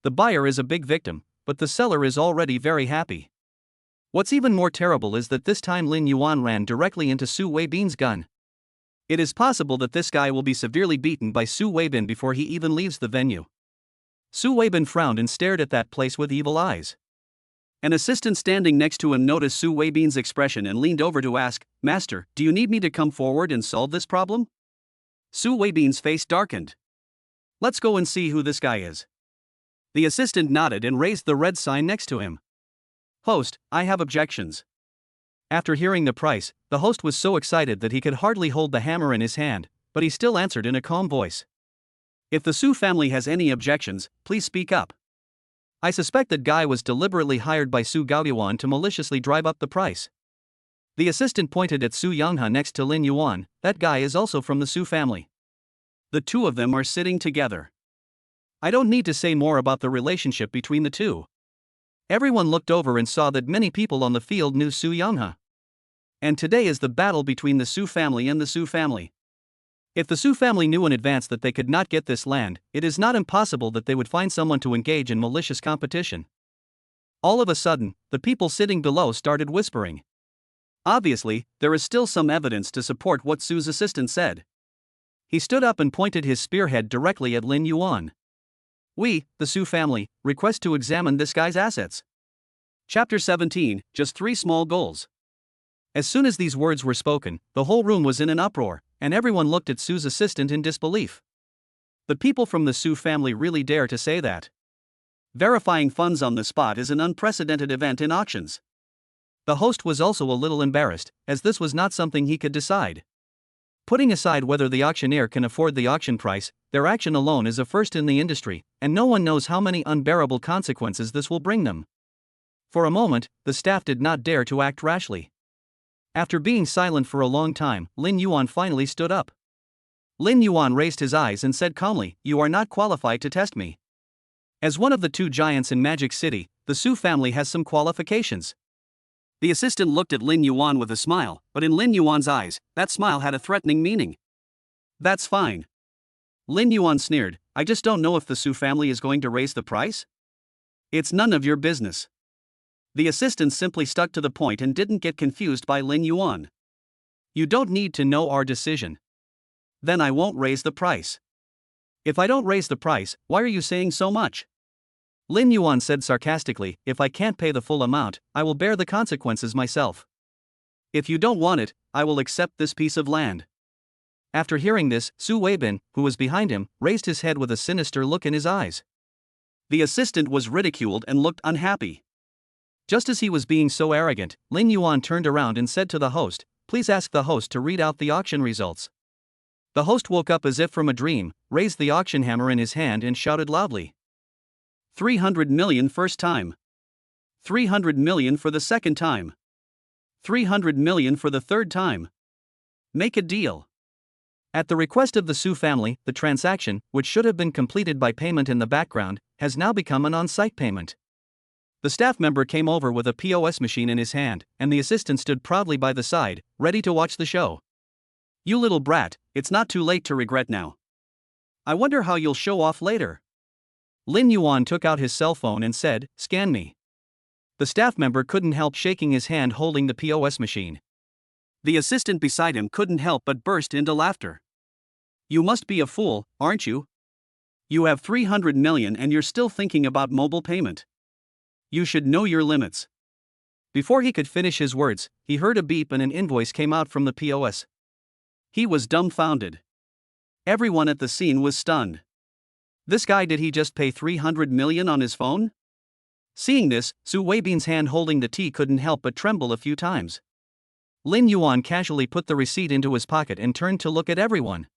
The buyer is a big victim, but the seller is already very happy. What's even more terrible is that this time Lin Yuan ran directly into Su Weibin's gun. It is possible that this guy will be severely beaten by Su Weibin before he even leaves the venue. Su Weibin frowned and stared at that place with evil eyes. An assistant standing next to him noticed Su Weibin's expression and leaned over to ask, Master, do you need me to come forward and solve this problem? Su Weibin's face darkened. Let's go and see who this guy is. The assistant nodded and raised the red sign next to him. Host, I have objections. After hearing the price, the host was so excited that he could hardly hold the hammer in his hand, but he still answered in a calm voice. If the Su family has any objections, please speak up. I suspect that guy was deliberately hired by Su Gaoyuan to maliciously drive up the price. The assistant pointed at Su Yonghe next to Lin Yuan. That guy is also from the Su family. The two of them are sitting together. I don't need to say more about the relationship between the two. Everyone looked over and saw that many people on the field knew Su Yonghe. And today is the battle between the Su family and the Su family. If the Su family knew in advance that they could not get this land, it is not impossible that they would find someone to engage in malicious competition. All of a sudden, the people sitting below started whispering. Obviously, there is still some evidence to support what Su's assistant said. He stood up and pointed his spearhead directly at Lin Yuan. We, the Su family, request to examine this guy's assets. Chapter 17, Just 3 Small Goals. As soon as these words were spoken, the whole room was in an uproar, and everyone looked at Su's assistant in disbelief. The people from the Su family really dare to say that. Verifying funds on the spot is an unprecedented event in auctions. The host was also a little embarrassed, as this was not something he could decide. Putting aside whether the auctioneer can afford the auction price, their action alone is a first in the industry, and no one knows how many unbearable consequences this will bring them. For a moment, the staff did not dare to act rashly. After being silent for a long time, Lin Yuan finally stood up. Lin Yuan raised his eyes and said calmly, "You are not qualified to test me. As one of the two giants in Magic City, the Su family has some qualifications." The assistant looked at Lin Yuan with a smile, but in Lin Yuan's eyes, that smile had a threatening meaning. "That's fine." Lin Yuan sneered, "I just don't know if the Su family is going to raise the price." "It's none of your business." The assistant simply stuck to the point and didn't get confused by Lin Yuan. "You don't need to know our decision." "Then I won't raise the price." "If I don't raise the price, why are you saying so much?" Lin Yuan said sarcastically, "If I can't pay the full amount, I will bear the consequences myself. If you don't want it, I will accept this piece of land." After hearing this, Su Weibin, who was behind him, raised his head with a sinister look in his eyes. The assistant was ridiculed and looked unhappy. Just as he was being so arrogant, Lin Yuan turned around and said to the host, "Please ask the host to read out the auction results." The host woke up as if from a dream, raised the auction hammer in his hand and shouted loudly. 300 million first time. 300 million for the second time. 300 million for the third time. Make a deal. At the request of the Su family, the transaction, which should have been completed by payment in the background, has now become an on-site payment. The staff member came over with a POS machine in his hand, and the assistant stood proudly by the side, ready to watch the show. "You little brat, it's not too late to regret now. I wonder how you'll show off later." Lin Yuan took out his cell phone and said, "Scan me." The staff member couldn't help shaking his hand holding the POS machine. The assistant beside him couldn't help but burst into laughter. "You must be a fool, aren't you? You have 300 million and you're still thinking about mobile payment. You should know your limits." Before he could finish his words, he heard a beep and an invoice came out from the POS. He was dumbfounded. Everyone at the scene was stunned. This guy, did he just pay 300 million on his phone? Seeing this, Su Weibin's hand holding the tea couldn't help but tremble a few times. Lin Yuan casually put the receipt into his pocket and turned to look at everyone.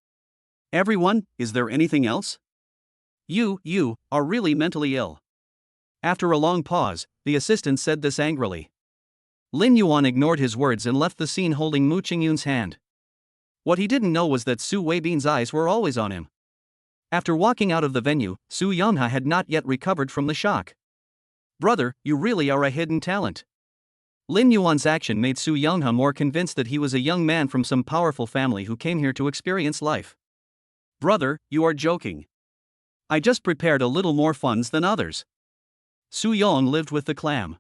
"Everyone, is there anything else? You are really mentally ill." After a long pause, the assistant said this angrily. Lin Yuan ignored his words and left the scene holding Mu Ching Yun's hand. What he didn't know was that Su Weibin's eyes were always on him. After walking out of the venue, Su Yonghe had not yet recovered from the shock. "Brother, you really are a hidden talent." Lin Yuan's action made Su Yonghe more convinced that he was a young man from some powerful family who came here to experience life. "Brother, you are joking. I just prepared a little more funds than others." Su Yong lived with the clam.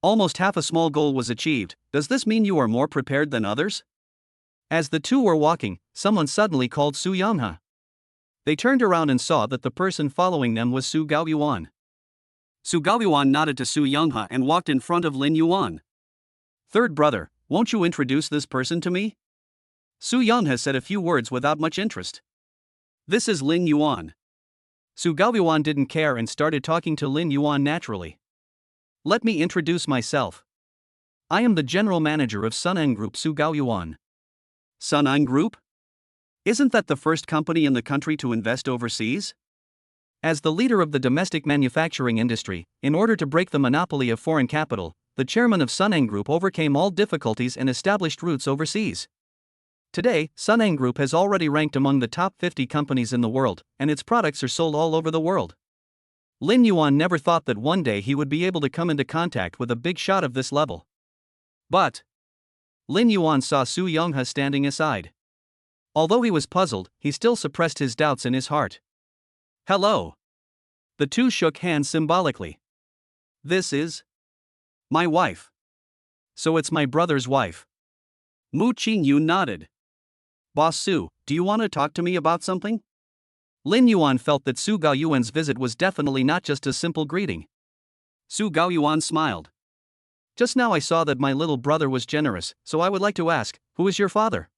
"Almost half a small goal was achieved. Does this mean you are more prepared than others?" As the two were walking, someone suddenly called Su Yonghe. They turned around and saw that the person following them was Su Gaoyuan. Su Gaoyuan nodded to Su Yonghe and walked in front of Lin Yuan. "Third brother, won't you introduce this person to me?" Su Yonghe said a few words without much interest. "This is Lin Yuan." Su Gaoyuan didn't care and started talking to Lin Yuan naturally. "Let me introduce myself. I am the general manager of Suneng Group, Su Gaoyuan." "Suneng Group? Isn't that the first company in the country to invest overseas?" As the leader of the domestic manufacturing industry, in order to break the monopoly of foreign capital, the chairman of Sunang Group overcame all difficulties and established roots overseas. Today, Sunang Group has already ranked among the top 50 companies in the world, and its products are sold all over the world. Lin Yuan never thought that one day he would be able to come into contact with a big shot of this level. But Lin Yuan saw Su Yonghe standing aside. Although he was puzzled, he still suppressed his doubts in his heart. "Hello." The two shook hands symbolically. "This is my wife." "So it's my brother's wife." Mu Ching Yun nodded. "Boss Su, do you want to talk to me about something?" Lin Yuan felt that Su Gaoyuan's visit was definitely not just a simple greeting. Su Gaoyuan smiled. "Just now I saw that my little brother was generous, so I would like to ask, who is your father?"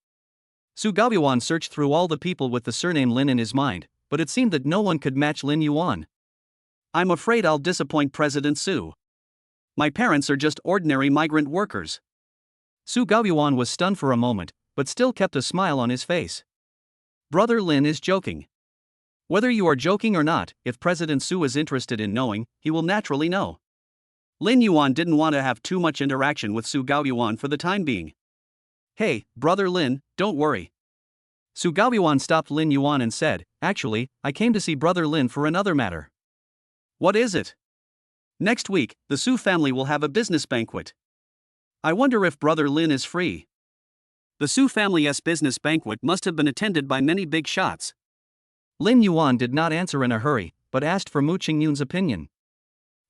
Su Gaoyuan searched through all the people with the surname Lin in his mind, but it seemed that no one could match Lin Yuan. "I'm afraid I'll disappoint President Su. My parents are just ordinary migrant workers." Su Gaoyuan was stunned for a moment, but still kept a smile on his face. "Brother Lin is joking. Whether you are joking or not, if President Su is interested in knowing, he will naturally know." Lin Yuan didn't want to have too much interaction with Su Gaoyuan for the time being. "Hey, Brother Lin, don't worry." Su Gaoyuan stopped Lin Yuan and said, "Actually, I came to see Brother Lin for another matter." "What is it?" "Next week, the Su family will have a business banquet. I wonder if Brother Lin is free." The Su family's business banquet must have been attended by many big shots. Lin Yuan did not answer in a hurry, but asked for Mu Ching Yun's opinion.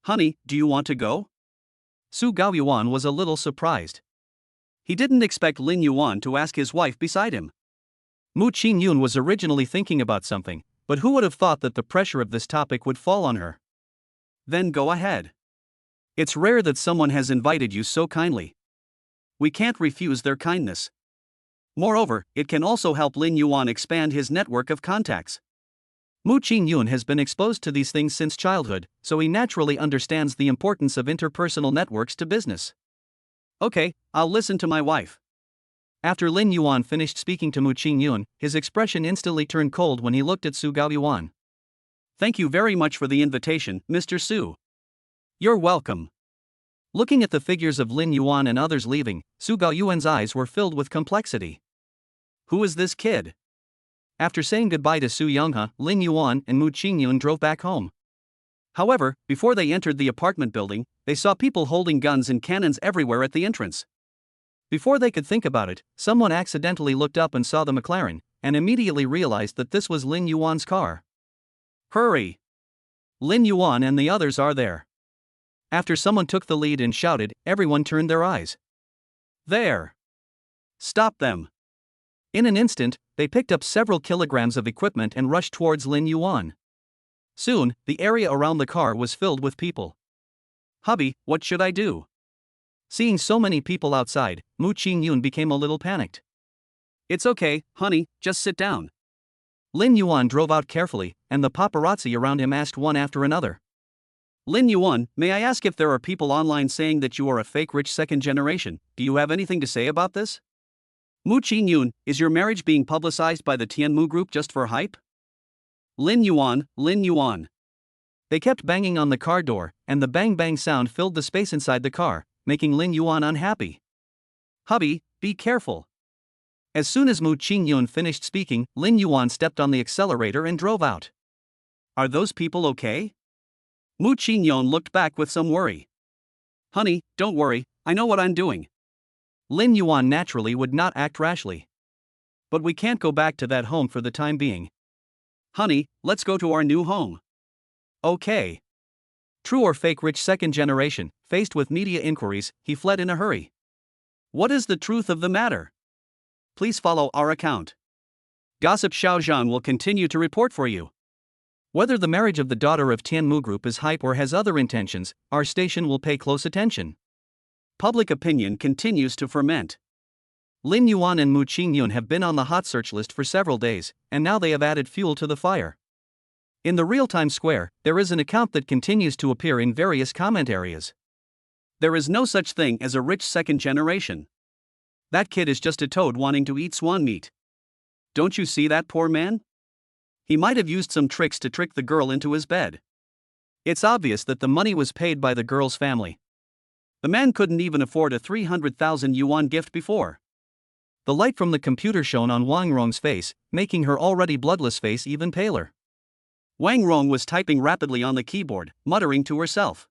"Honey, do you want to go?" Su Gaoyuan was a little surprised. He didn't expect Lin Yuan to ask his wife beside him. Mu Ching Yun was originally thinking about something, but who would have thought that the pressure of this topic would fall on her? "Then go ahead. It's rare that someone has invited you so kindly. We can't refuse their kindness. Moreover, it can also help Lin Yuan expand his network of contacts." Mu Ching Yun has been exposed to these things since childhood, so he naturally understands the importance of interpersonal networks to business. "Okay, I'll listen to my wife." After Lin Yuan finished speaking to Mu Ching Yun, his expression instantly turned cold when he looked at Su Gaoyuan. "Thank you very much for the invitation, Mr. Su." "You're welcome." Looking at the figures of Lin Yuan and others leaving, Su Gaoyuan's eyes were filled with complexity. Who is this kid? After saying goodbye to Su Yonghe, Lin Yuan and Mu Ching Yun drove back home. However, before they entered the apartment building, they saw people holding guns and cannons everywhere at the entrance. Before they could think about it, someone accidentally looked up and saw the McLaren, and immediately realized that this was Lin Yuan's car. "Hurry! Lin Yuan and the others are there." After someone took the lead and shouted, everyone turned their eyes. "There! Stop them!" In an instant, they picked up several kilograms of equipment and rushed towards Lin Yuan. Soon, the area around the car was filled with people. "Hubby, what should I do?" Seeing so many people outside, Mu Ching Yun became a little panicked. "It's okay, honey, just sit down." Lin Yuan drove out carefully, and the paparazzi around him asked one after another. "Lin Yuan, may I ask if there are people online saying that you are a fake rich second generation? Do you have anything to say about this?" "Mu Ching Yun, is your marriage being publicized by the Tianmu Group just for hype?" "Lin Yuan, Lin Yuan." They kept banging on the car door, and the bang-bang sound filled the space inside the car, making Lin Yuan unhappy. "Hubby, be careful." As soon as Mu Ching Yun finished speaking, Lin Yuan stepped on the accelerator and drove out. "Are those people okay?" Mu Ching Yun looked back with some worry. "Honey, don't worry, I know what I'm doing." Lin Yuan naturally would not act rashly. "But we can't go back to that home for the time being." "Honey, let's go to our new home." "Okay." True or fake rich second generation, faced with media inquiries, he fled in a hurry. What is the truth of the matter? Please follow our account. Gossip Xiaozhan will continue to report for you. Whether the marriage of the daughter of Tianmu Group is hype or has other intentions, our station will pay close attention. Public opinion continues to ferment. Lin Yuan and Mu Ching Yun have been on the hot search list for several days, and now they have added fuel to the fire. In the real-time square, there is an account that continues to appear in various comment areas. There is no such thing as a rich second generation. That kid is just a toad wanting to eat swan meat. Don't you see that poor man? He might have used some tricks to trick the girl into his bed. It's obvious that the money was paid by the girl's family. The man couldn't even afford a 300,000 yuan gift before. The light from the computer shone on Wang Rong's face, making her already bloodless face even paler. Wang Rong was typing rapidly on the keyboard, muttering to herself.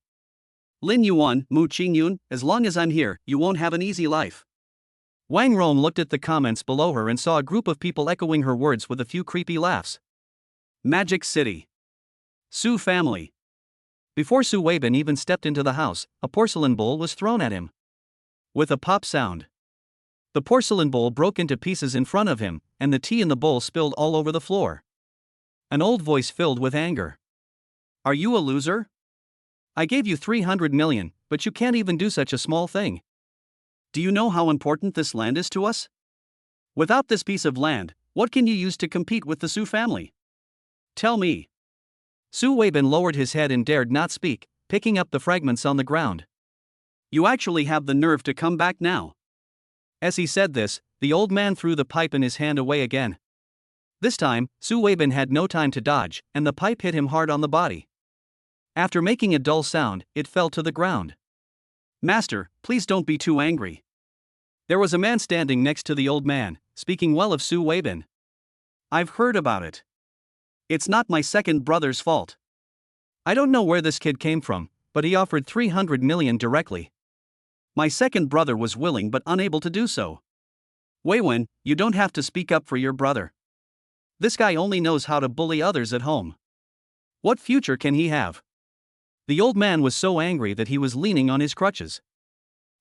Lin Yuan, Mu Ching Yun, as long as I'm here, you won't have an easy life. Wang Rong looked at the comments below her and saw a group of people echoing her words with a few creepy laughs. Magic City. Su family. Before Su Weibin even stepped into the house, a porcelain bowl was thrown at him. With a pop sound, the porcelain bowl broke into pieces in front of him, and the tea in the bowl spilled all over the floor. An old voice filled with anger. Are you a loser? I gave you 300 million, but you can't even do such a small thing. Do you know how important this land is to us? Without this piece of land, what can you use to compete with the Su family? Tell me. Su Weibin lowered his head and dared not speak, picking up the fragments on the ground. You actually have the nerve to come back now. As he said this, the old man threw the pipe in his hand away again. This time, Su Weibin had no time to dodge, and the pipe hit him hard on the body. After making a dull sound, it fell to the ground. Master, please don't be too angry. There was a man standing next to the old man, speaking well of Su Weibin. I've heard about it. It's not my second brother's fault. I don't know where this kid came from, but he offered 300 million directly. My second brother was willing but unable to do so. Wei Wen, you don't have to speak up for your brother. This guy only knows how to bully others at home. What future can he have? The old man was so angry that he was leaning on his crutches.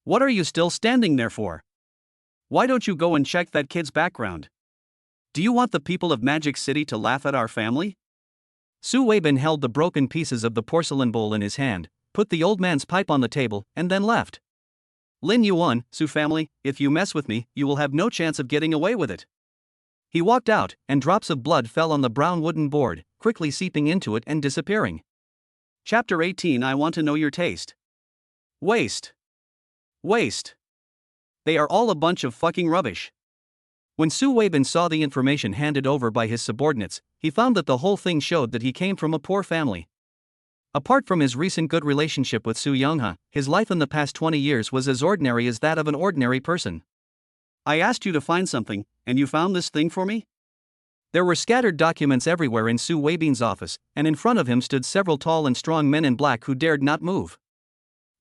What are you still standing there for? Why don't you go and check that kid's background? Do you want the people of Magic City to laugh at our family? Su Weibin held the broken pieces of the porcelain bowl in his hand, put the old man's pipe on the table, and then left. Lin Yuan, Su family, if you mess with me, you will have no chance of getting away with it. He walked out, and drops of blood fell on the brown wooden board, quickly seeping into it and disappearing. Chapter 18. I want to know your taste. Waste. Waste. They are all a bunch of fucking rubbish. When Su Weibin saw the information handed over by his subordinates, he found that the whole thing showed that he came from a poor family. Apart from his recent good relationship with Su Yonghe, his life in the past 20 years was as ordinary as that of an ordinary person. I asked you to find something, and you found this thing for me? There were scattered documents everywhere in Su Weibin's office, and in front of him stood several tall and strong men in black who dared not move.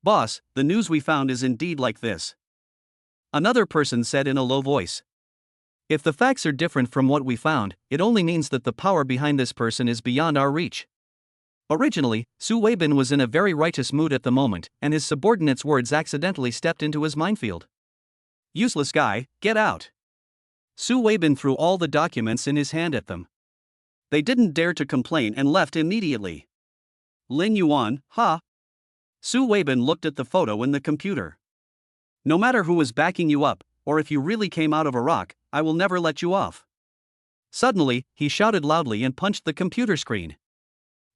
Boss, the news we found is indeed like this. Another person said in a low voice. If the facts are different from what we found, it only means that the power behind this person is beyond our reach. Originally, Su Weibin was in a very righteous mood at the moment, and his subordinate's words accidentally stepped into his minefield. Useless guy, get out. Su Weibin threw all the documents in his hand at them. They didn't dare to complain and left immediately. Lin Yuan, ha? Su Weibin looked at the photo in the computer. No matter who was backing you up, or if you really came out of a rock, I will never let you off. Suddenly, he shouted loudly and punched the computer screen.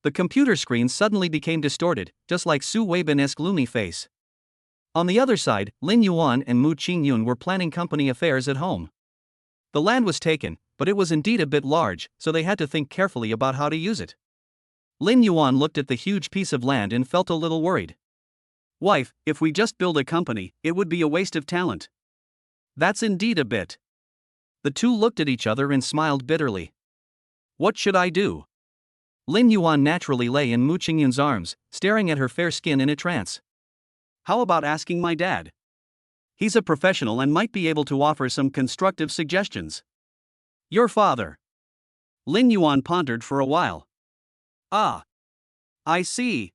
The computer screen suddenly became distorted, just like Su Weibin's gloomy face. On the other side, Lin Yuan and Mu Ching Yun were planning company affairs at home. The land was taken, but it was indeed a bit large, so they had to think carefully about how to use it. Lin Yuan looked at the huge piece of land and felt a little worried. Wife, if we just build a company, it would be a waste of talent. That's indeed a bit. The two looked at each other and smiled bitterly. What should I do? Lin Yuan naturally lay in Mu Ching Yun's arms, staring at her fair skin in a trance. How about asking my dad? He's a professional and might be able to offer some constructive suggestions. Your father. Lin Yuan pondered for a while. Ah. I see.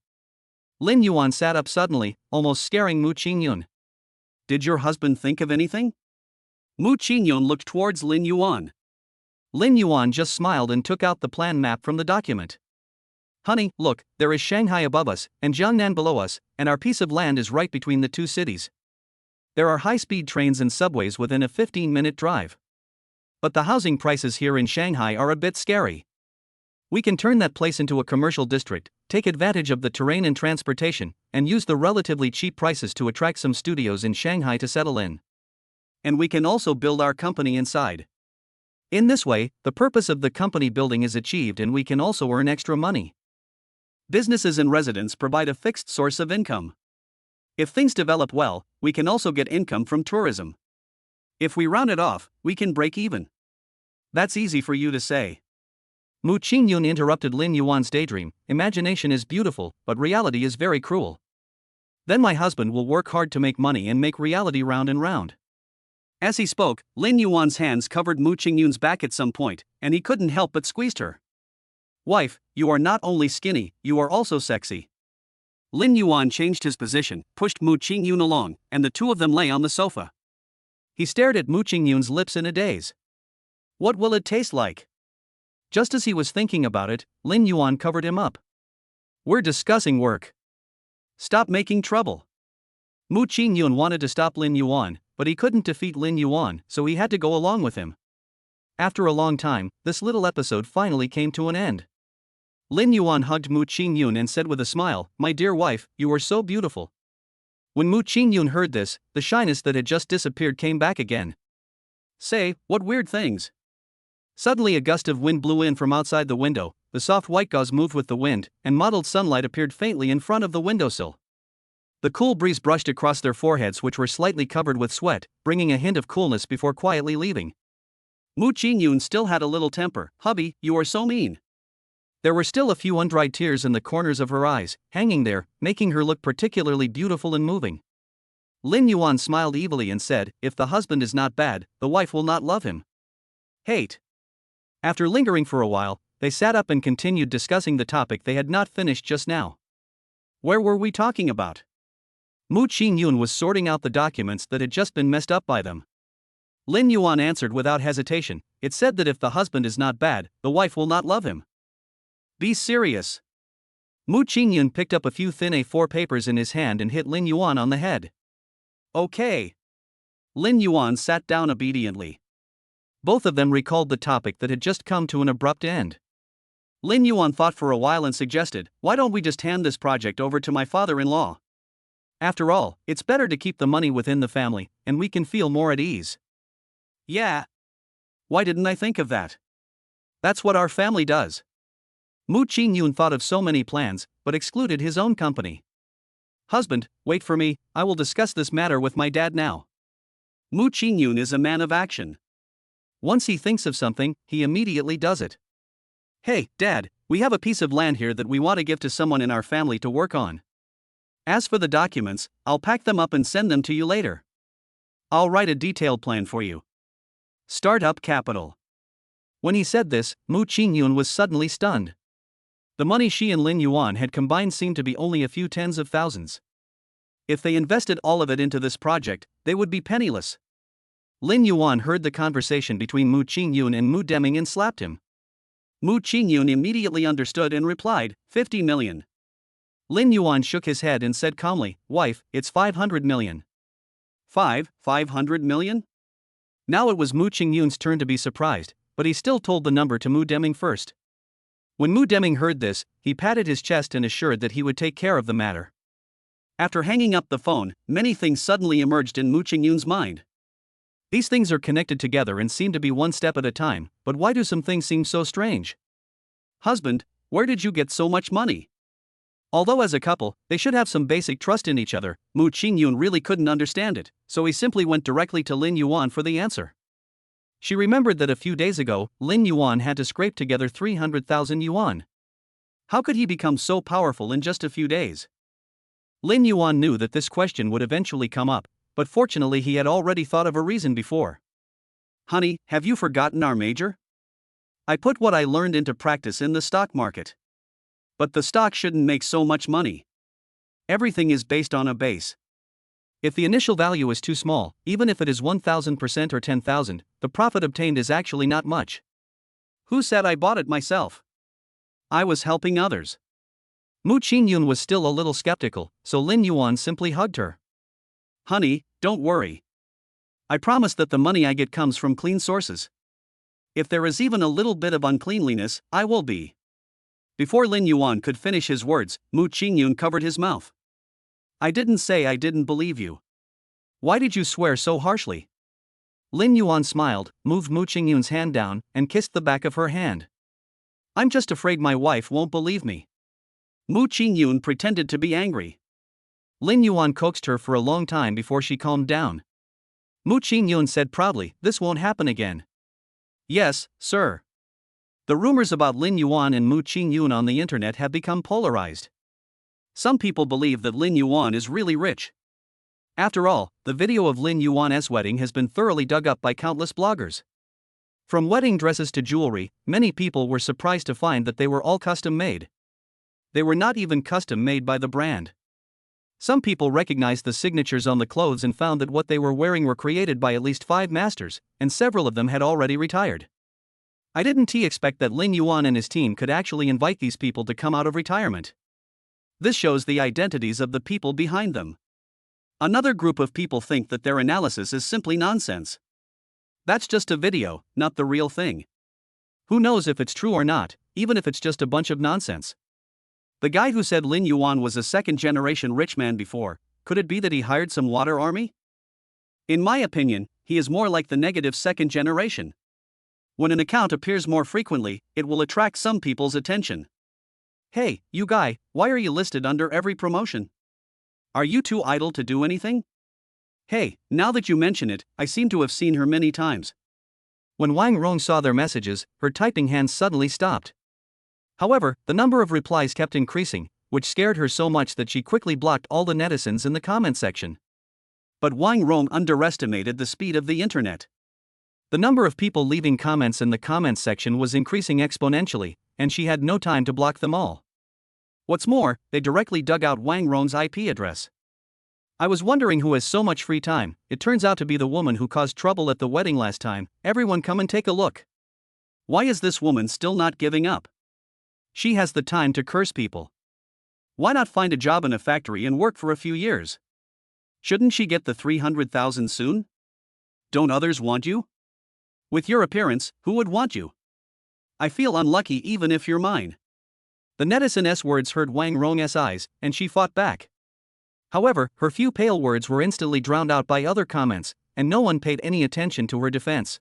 Lin Yuan sat up suddenly, almost scaring Mu Ching Yun. Did your husband think of anything? Mu Ching Yun looked towards Lin Yuan. Lin Yuan just smiled and took out the plan map from the document. Honey, look, there is Shanghai above us, and Jiangnan below us, and our piece of land is right between the two cities. There are high-speed trains and subways within a 15-minute drive. But the housing prices here in Shanghai are a bit scary. We can turn that place into a commercial district, take advantage of the terrain and transportation, and use the relatively cheap prices to attract some studios in Shanghai to settle in. And we can also build our company inside. In this way, the purpose of the company building is achieved and we can also earn extra money. Businesses and residents provide a fixed source of income. If things develop well, we can also get income from tourism. If we round it off, we can break even. That's easy for you to say. Mu Ching Yun interrupted Lin Yuan's daydream. Imagination is beautiful, but reality is very cruel. Then my husband will work hard to make money and make reality round and round. As he spoke, Lin Yuan's hands covered Mu Ching Yun's back at some point, and he couldn't help but squeezed her. Wife, you are not only skinny, you are also sexy. Lin Yuan changed his position, pushed Mu Ching Yun along, and the two of them lay on the sofa. He stared at Mu Ching Yun's lips in a daze. What will it taste like? Just as he was thinking about it, Lin Yuan covered him up. We're discussing work. Stop making trouble. Mu Ching Yun wanted to stop Lin Yuan, but he couldn't defeat Lin Yuan, so he had to go along with him. After a long time, this little episode finally came to an end. Lin Yuan hugged Mu Ching Yun and said with a smile, "My dear wife, you are so beautiful." When Mu Ching Yun heard this, the shyness that had just disappeared came back again. Say, what weird things. Suddenly a gust of wind blew in from outside the window, the soft white gauze moved with the wind, and mottled sunlight appeared faintly in front of the windowsill. The cool breeze brushed across their foreheads, which were slightly covered with sweat, bringing a hint of coolness before quietly leaving. Mu Ching Yun still had a little temper. "Hubby, you are so mean." There were still a few undried tears in the corners of her eyes, hanging there, making her look particularly beautiful and moving. Lin Yuan smiled evilly and said, "If the husband is not bad, the wife will not love him." Hate. After lingering for a while, they sat up and continued discussing the topic they had not finished just now. Where were we talking about? Mu Ching Yun was sorting out the documents that had just been messed up by them. Lin Yuan answered without hesitation. It said that if the husband is not bad, the wife will not love him. Be serious. Mu Ching Yun picked up a few thin A4 papers in his hand and hit Lin Yuan on the head. Okay. Lin Yuan sat down obediently. Both of them recalled the topic that had just come to an abrupt end. Lin Yuan thought for a while and suggested, "Why don't we just hand this project over to my father-in-law? After all, it's better to keep the money within the family, and we can feel more at ease." Yeah. Why didn't I think of that? That's what our family does. Mu Ching Yun thought of so many plans, but excluded his own company. Husband, wait for me, I will discuss this matter with my dad now. Mu Ching Yun is a man of action. Once he thinks of something, he immediately does it. Hey, Dad, we have a piece of land here that we want to give to someone in our family to work on. As for the documents, I'll pack them up and send them to you later. I'll write a detailed plan for you. Start up capital. When he said this, Mu Ching Yun was suddenly stunned. The money she and Lin Yuan had combined seemed to be only a few tens of thousands. If they invested all of it into this project, they would be penniless. Lin Yuan heard the conversation between Mu Ching Yun and Mu Deming and slapped him. Mu Ching Yun immediately understood and replied, 50 million. Lin Yuan shook his head and said calmly, "Wife, it's 500 million. 500 million? Now it was Mu Ching Yun's turn to be surprised, but he still told the number to Mu Deming first. When Mu Deming heard this, he patted his chest and assured that he would take care of the matter. After hanging up the phone, many things suddenly emerged in Mu Ching Yun's mind. These things are connected together and seem to be one step at a time, but why do some things seem so strange? Husband, where did you get so much money? Although as a couple, they should have some basic trust in each other, Mu Ching Yun really couldn't understand it, so he simply went directly to Lin Yuan for the answer. She remembered that a few days ago, Lin Yuan had to scrape together 300,000 yuan. How could he become so powerful in just a few days? Lin Yuan knew that this question would eventually come up, but fortunately he had already thought of a reason before. Honey, have you forgotten our major? I put what I learned into practice in the stock market. But the stock shouldn't make so much money. Everything is based on a base. If the initial value is too small, even if it is 1,000% or 10,000, the profit obtained is actually not much. Who said I bought it myself? I was helping others. Mu Ching Yun was still a little skeptical, so Lin Yuan simply hugged her. Honey, don't worry. I promise that the money I get comes from clean sources. If there is even a little bit of uncleanliness, I will be. Before Lin Yuan could finish his words, Mu Ching Yun covered his mouth. I didn't say I didn't believe you. Why did you swear so harshly? Lin Yuan smiled, moved Mu Ching Yun's hand down, and kissed the back of her hand. I'm just afraid my wife won't believe me. Mu Ching Yun pretended to be angry. Lin Yuan coaxed her for a long time before she calmed down. Mu Ching Yun said proudly, "This won't happen again." "Yes, sir." The rumors about Lin Yuan and Mu Ching Yun on the internet have become polarized. Some people believe that Lin Yuan is really rich. After all, the video of Lin Yuan's wedding has been thoroughly dug up by countless bloggers. From wedding dresses to jewelry, many people were surprised to find that they were all custom made. They were not even custom made by the brand. Some people recognized the signatures on the clothes and found that what they were wearing were created by at least 5 masters, and several of them had already retired. I didn't expect that Lin Yuan and his team could actually invite these people to come out of retirement. This shows the identities of the people behind them. Another group of people think that their analysis is simply nonsense. That's just a video, not the real thing. Who knows if it's true or not, even if it's just a bunch of nonsense. The guy who said Lin Yuan was a second-generation rich man before, could it be that he hired some water army? In my opinion, he is more like the negative second generation. When an account appears more frequently, it will attract some people's attention. "Hey, you guy, why are you listed under every promotion? Are you too idle to do anything?" "Hey, now that you mention it, I seem to have seen her many times." When Rong saw their messages, her typing hands suddenly stopped. However, the number of replies kept increasing, which scared her so much that she quickly blocked all the netizens in the comment section. But Rong underestimated the speed of the internet. The number of people leaving comments in the comments section was increasing exponentially, and she had no time to block them all. What's more, they directly dug out Rong's IP address. "I was wondering who has so much free time. It turns out to be the woman who caused trouble at the wedding last time. Everyone come and take a look. Why is this woman still not giving up? She has the time to curse people. Why not find a job in a factory and work for a few years? Shouldn't she get the 300,000 soon? Don't others want you? With your appearance, who would want you? I feel unlucky even if you're mine." The netizen's words hurt Rong's eyes, and she fought back. However, her few pale words were instantly drowned out by other comments, and no one paid any attention to her defense.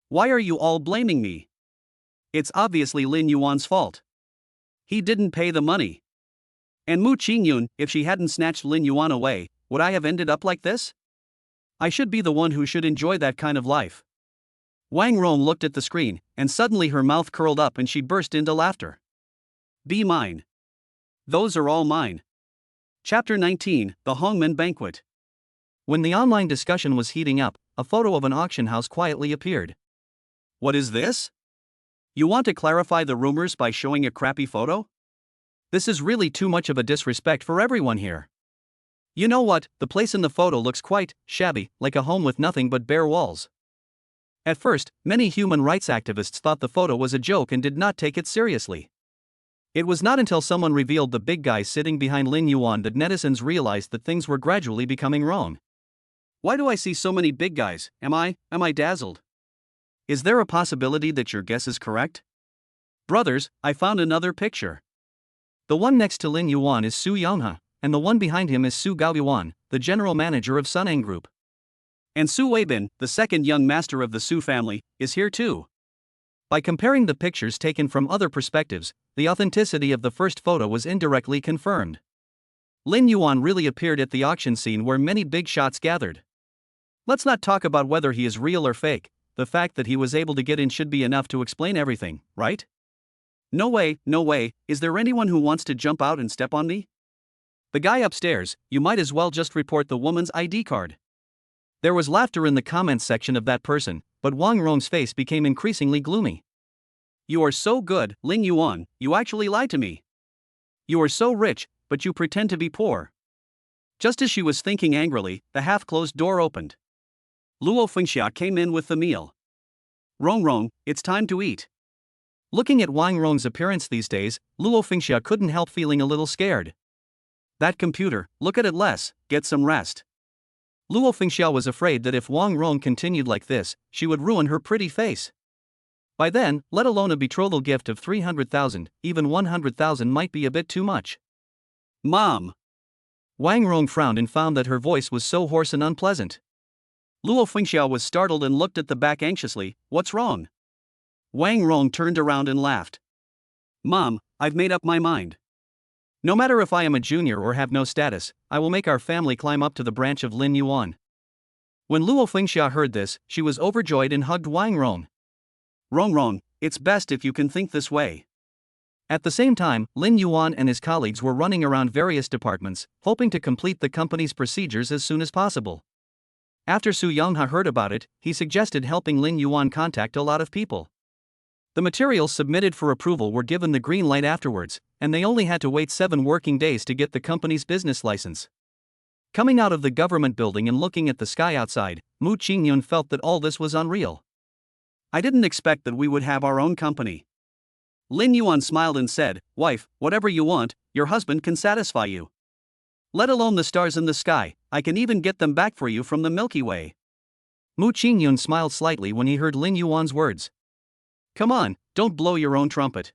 "Why are you all blaming me? It's obviously Lin Yuan's fault. He didn't pay the money. And Mu Ching Yun, if she hadn't snatched Lin Yuan away, would I have ended up like this? I should be the one who should enjoy that kind of life." Rong looked at the screen, and suddenly her mouth curled up and she burst into laughter. "Be mine. Those are all mine." Chapter 19, The Hongmen Banquet. When the online discussion was heating up, a photo of an auction house quietly appeared. "What is this? You want to clarify the rumors by showing a crappy photo? This is really too much of a disrespect for everyone here. You know what, the place in the photo looks quite shabby, like a home with nothing but bare walls." At first, many human rights activists thought the photo was a joke and did not take it seriously. It was not until someone revealed the big guy sitting behind Lin Yuan that netizens realized that things were gradually becoming wrong. "Why do I see so many big guys? Am I dazzled? Is there a possibility that your guess is correct? Brothers, I found another picture. The one next to Lin Yuan is Su Yonghe, and the one behind him is Su Gaoyuan, the general manager of Suneng Group. And Su Weibin, the second young master of the Su family, is here too." By comparing the pictures taken from other perspectives, the authenticity of the first photo was indirectly confirmed. Lin Yuan really appeared at the auction scene where many big shots gathered. Let's not talk about whether he is real or fake, the fact that he was able to get in should be enough to explain everything, right? No way, is there anyone who wants to jump out and step on me? The guy upstairs, you might as well just report the woman's ID card. There was laughter in the comments section of that person, but Rong's face became increasingly gloomy. "You are so good, Lin Yuan, you actually lied to me. You are so rich, but you pretend to be poor." Just as she was thinking angrily, the half-closed door opened. Luo Fengxia came in with the meal. Rong, it's time to eat." Looking at Rong's appearance these days, Luo Fengxia couldn't help feeling a little scared. That computer, look at it less, get some rest. Luo Fengxia was afraid that if Rong continued like this, she would ruin her pretty face. By then, let alone a betrothal gift of 300,000, even 100,000 might be a bit too much. "Mom!" Rong frowned and found that her voice was so hoarse and unpleasant. Luo Fengxia was startled and looked at the back anxiously. "What's wrong?" Rong turned around and laughed. "Mom, I've made up my mind. No matter if I am a junior or have no status, I will make our family climb up to the branch of Lin Yuan. When Luo Fengxia heard this, she was overjoyed and hugged Wang Rong. Rong, it's best if you can think this way. At the same time, Lin Yuan and his colleagues were running around various departments, hoping to complete the company's procedures as soon as possible. After Su Yonghe heard about it, he suggested helping Lin Yuan contact a lot of people. The materials submitted for approval were given the green light afterwards, and they only had to wait 7 working days to get the company's business license. Coming out of the government building and looking at the sky outside, Mu Ching Yun felt that all this was unreal. I didn't expect that we would have our own company. Lin Yuan smiled and said, "Wife, whatever you want, your husband can satisfy you. Let alone the stars in the sky, I can even get them back for you from the Milky Way." Mu Ching Yun smiled slightly when he heard Lin Yuan's words. Come on, don't blow your own trumpet.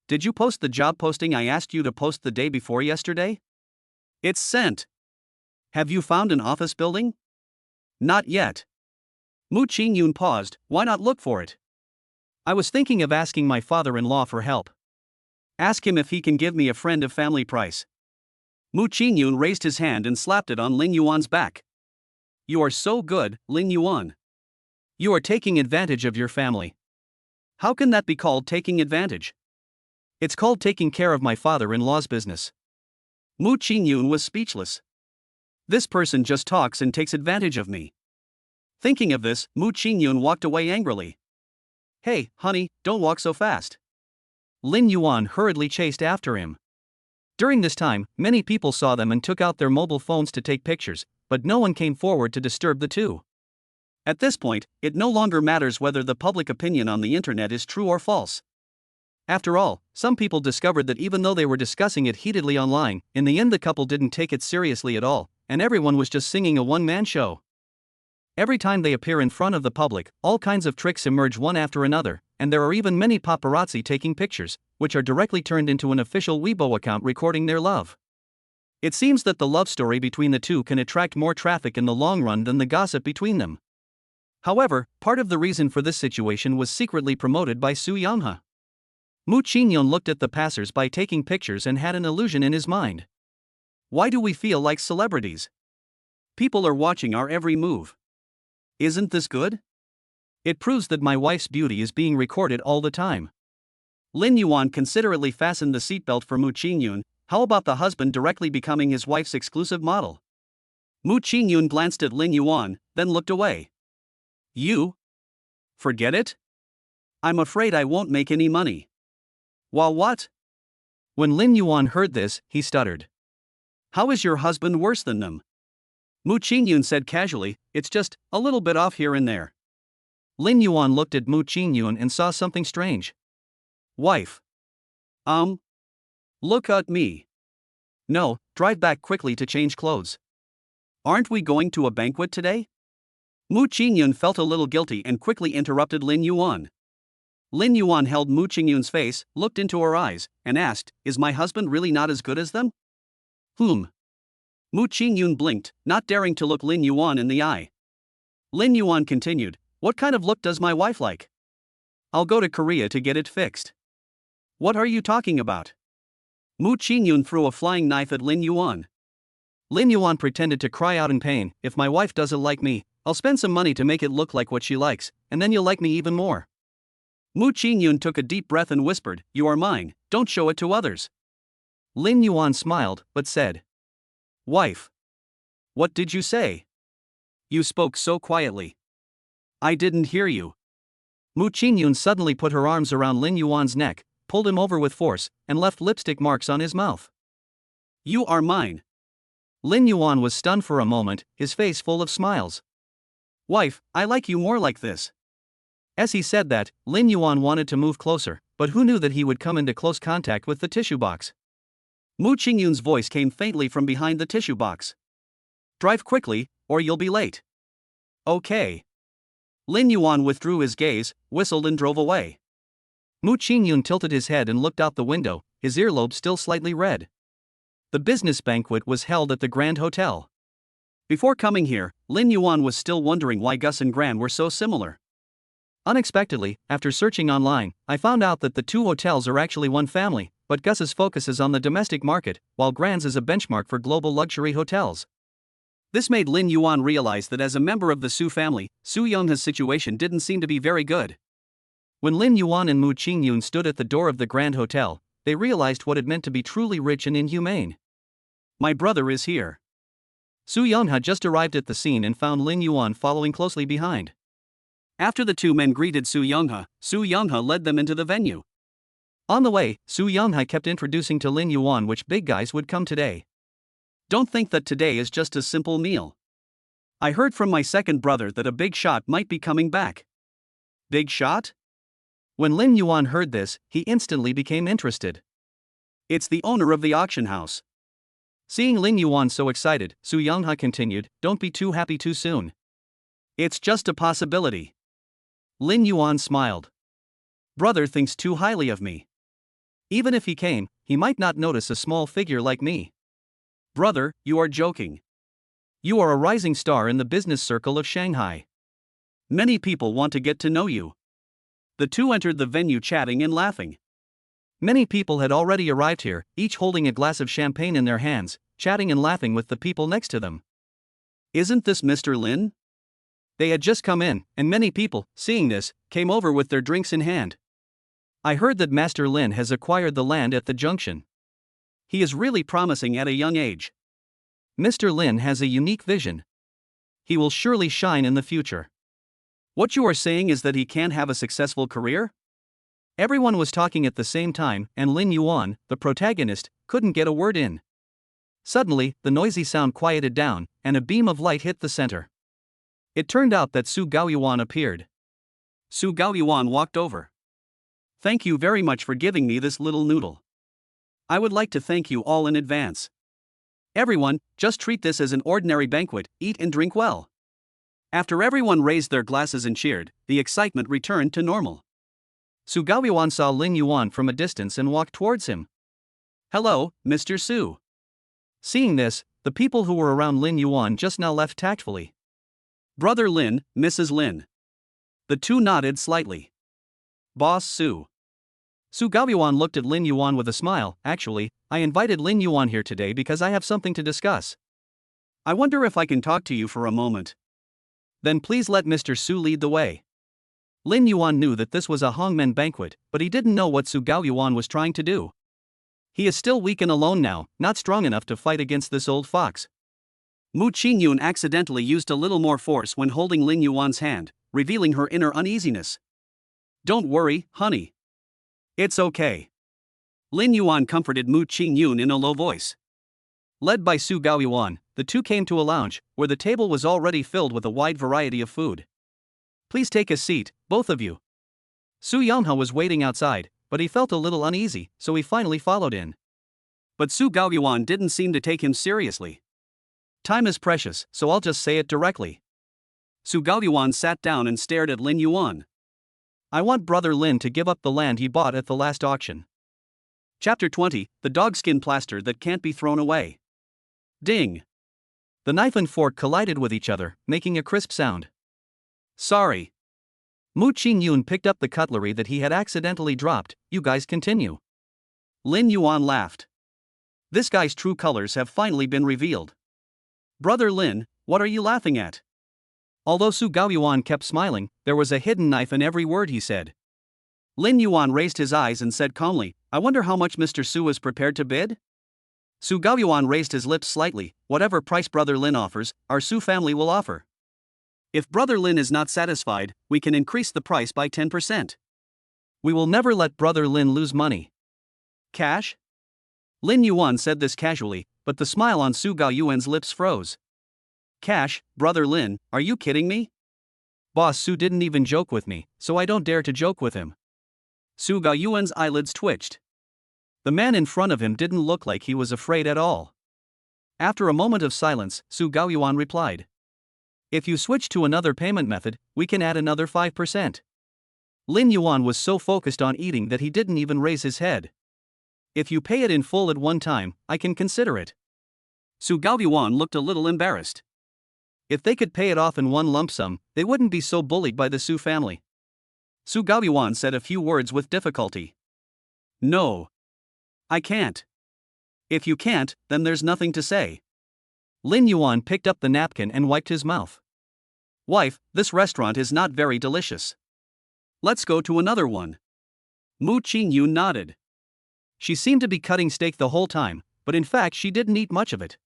Did you post the job posting I asked you to post the day before yesterday? It's sent. Have you found an office building? Not yet. Mu Ching Yun paused. Why not look for it? I was thinking of asking my father-in-law for help. Ask him if he can give me a friend of family price. Mu Ching Yun raised his hand and slapped it on Lin Yuan's back. You are so good, Lin Yuan. You are taking advantage of your family. How can that be called taking advantage? It's called taking care of my father-in-law's business. Mu Ching Yun was speechless. This person just talks and takes advantage of me. Thinking of this, Mu Ching Yun walked away angrily. Hey, honey, don't walk so fast. Lin Yuan hurriedly chased after him. During this time, many people saw them and took out their mobile phones to take pictures, but no one came forward to disturb the two. At this point, it no longer matters whether the public opinion on the internet is true or false. After all, some people discovered that even though they were discussing it heatedly online, in the end the couple didn't take it seriously at all, and everyone was just singing a one-man show. Every time they appear in front of the public, all kinds of tricks emerge one after another, and there are even many paparazzi taking pictures, which are directly turned into an official Weibo account recording their love. It seems that the love story between the two can attract more traffic in the long run than the gossip between them. However, part of the reason for this situation was secretly promoted by Su Yonghe. Mu Ching Yun looked at the passers-by taking pictures and had an illusion in his mind. Why do we feel like celebrities? People are watching our every move. Isn't this good? It proves that my wife's beauty is being recorded all the time. Lin Yuan considerately fastened the seatbelt for Mu Ching Yun. How about the husband directly becoming his wife's exclusive model? Mu Ching Yun glanced at Lin Yuan, then looked away. You? Forget it? I'm afraid I won't make any money. Well, what? When Lin Yuan heard this, he stuttered. How is your husband worse than them? Mu Ching Yun said casually, it's just a little bit off here and there. Lin Yuan looked at Mu Ching Yun and saw something strange. Wife. Look at me. No, drive back quickly to change clothes. Aren't we going to a banquet today? Mu Ching Yun felt a little guilty and quickly interrupted Lin Yuan. Lin Yuan held Mu Ching Yun's face, looked into her eyes, and asked, is my husband really not as good as them? Mu Ching Yun blinked, not daring to look Lin Yuan in the eye. Lin Yuan continued, what kind of look does my wife like? I'll go to Korea to get it fixed. What are you talking about? Mu Ching Yun threw a flying knife at Lin Yuan. Lin Yuan pretended to cry out in pain, if my wife doesn't like me, I'll spend some money to make it look like what she likes, and then you'll like me even more. Mu Ching Yun took a deep breath and whispered, you are mine, don't show it to others. Lin Yuan smiled, but said, Wife. What did you say? You spoke so quietly. I didn't hear you. Mu Ching Yun suddenly put her arms around Lin Yuan's neck, pulled him over with force, and left lipstick marks on his mouth. You are mine. Lin Yuan was stunned for a moment, his face full of smiles. Wife, I like you more like this. As he said that, Lin Yuan wanted to move closer, but who knew that he would come into close contact with the tissue box? Mu Ching Yun's voice came faintly from behind the tissue box. Drive quickly, or you'll be late. Okay. Lin Yuan withdrew his gaze, whistled and drove away. Mu Ching Yun tilted his head and looked out the window, his earlobe still slightly red. The business banquet was held at the Grand Hotel. Before coming here, Lin Yuan was still wondering why Gus and Gran were so similar. Unexpectedly, after searching online, I found out that the two hotels are actually one family, but Gus's focus is on the domestic market, while Grand's is a benchmark for global luxury hotels. This made Lin Yuan realize that as a member of the Su family, Su Yongha's situation didn't seem to be very good. When Lin Yuan and Mu Ching Yun stood at the door of the Grand Hotel, they realized what it meant to be truly rich and inhumane. My brother is here. Su Yongha just arrived at the scene and found Lin Yuan following closely behind. After the two men greeted Su Yongha led them into the venue. On the way, Su Yongha kept introducing to Lin Yuan which big guys would come today. Don't think that today is just a simple meal. I heard from my second brother that a big shot might be coming back. Big shot? When Lin Yuan heard this, he instantly became interested. It's the owner of the auction house. Seeing Lin Yuan so excited, Su Yongha continued, don't be too happy too soon. It's just a possibility. Lin Yuan smiled. Brother thinks too highly of me. Even if he came, he might not notice a small figure like me. Brother, you are joking. You are a rising star in the business circle of Shanghai. Many people want to get to know you. The two entered the venue chatting and laughing. Many people had already arrived here, each holding a glass of champagne in their hands, chatting and laughing with the people next to them. Isn't this Mr. Lin? They had just come in, and many people, seeing this, came over with their drinks in hand. I heard that Master Lin has acquired the land at the junction. He is really promising at a young age. Mr. Lin has a unique vision. He will surely shine in the future. What you are saying is that he can have a successful career? Everyone was talking at the same time, and Lin Yuan, the protagonist, couldn't get a word in. Suddenly, the noisy sound quieted down, and a beam of light hit the center. It turned out that Su Gaoyuan appeared. Su Gaoyuan walked over. Thank you very much for giving me this little noodle. I would like to thank you all in advance. Everyone, just treat this as an ordinary banquet, eat and drink well. After everyone raised their glasses and cheered, the excitement returned to normal. Su Gaoyuan saw Lin Yuan from a distance and walked towards him. Hello, Mr. Su. Seeing this, the people who were around Lin Yuan just now left tactfully. Brother Lin, Mrs. Lin. The two nodded slightly. Boss Su. Su Gaoyuan looked at Lin Yuan with a smile. Actually, I invited Lin Yuan here today because I have something to discuss. I wonder if I can talk to you for a moment. Then please let Mr. Su lead the way. Lin Yuan knew that this was a hongmen banquet, but he didn't know what Su Gaoyuan was trying to do. He is still weak and alone now, not strong enough to fight against this old fox. Mu Ching Yun accidentally used a little more force when holding Lin Yuan's hand, revealing her inner uneasiness. Don't worry, honey. It's okay. Lin Yuan comforted Mu Ching Yun in a low voice. Led by Su Gaoyuan, the two came to a lounge, where the table was already filled with a wide variety of food. Please take a seat, both of you. Su Yongha was waiting outside, but he felt a little uneasy, so he finally followed in. But Su Gaoyuan didn't seem to take him seriously. Time is precious, so I'll just say it directly. Su Gaoyuan sat down and stared at Lin Yuan. I want Brother Lin to give up the land he bought at the last auction. Chapter 20, The Dogskin Plaster That Can't Be Thrown Away. Ding! The knife and fork collided with each other, making a crisp sound. Sorry. Mu Ching Yun picked up the cutlery that he had accidentally dropped. You guys continue. Lin Yuan laughed. This guy's true colors have finally been revealed. Brother Lin, what are you laughing at? Although Su Gaoyuan kept smiling, there was a hidden knife in every word he said. Lin Yuan raised his eyes and said calmly, I wonder how much Mr. Su is prepared to bid? Su Gaoyuan raised his lips slightly. Whatever price Brother Lin offers, our Su family will offer. If Brother Lin is not satisfied, we can increase the price by 10%. We will never let Brother Lin lose money. Cash? Lin Yuan said this casually, but the smile on Su Gaoyuan's lips froze. Cash, Brother Lin, are you kidding me? Boss Su didn't even joke with me, so I don't dare to joke with him. Su Gaoyuan's eyelids twitched. The man in front of him didn't look like he was afraid at all. After a moment of silence, Su Gaoyuan replied. If you switch to another payment method, we can add another 5%. Lin Yuan was so focused on eating that he didn't even raise his head. If you pay it in full at one time, I can consider it. Su Gaoyuan looked a little embarrassed. If they could pay it off in one lump sum, they wouldn't be so bullied by the Su family. Su Gaoyuan said a few words with difficulty. No. I can't. If you can't, then there's nothing to say. Lin Yuan picked up the napkin and wiped his mouth. Wife, this restaurant is not very delicious. Let's go to another one. Mu Ching Yun nodded. She seemed to be cutting steak the whole time, but in fact she didn't eat much of it.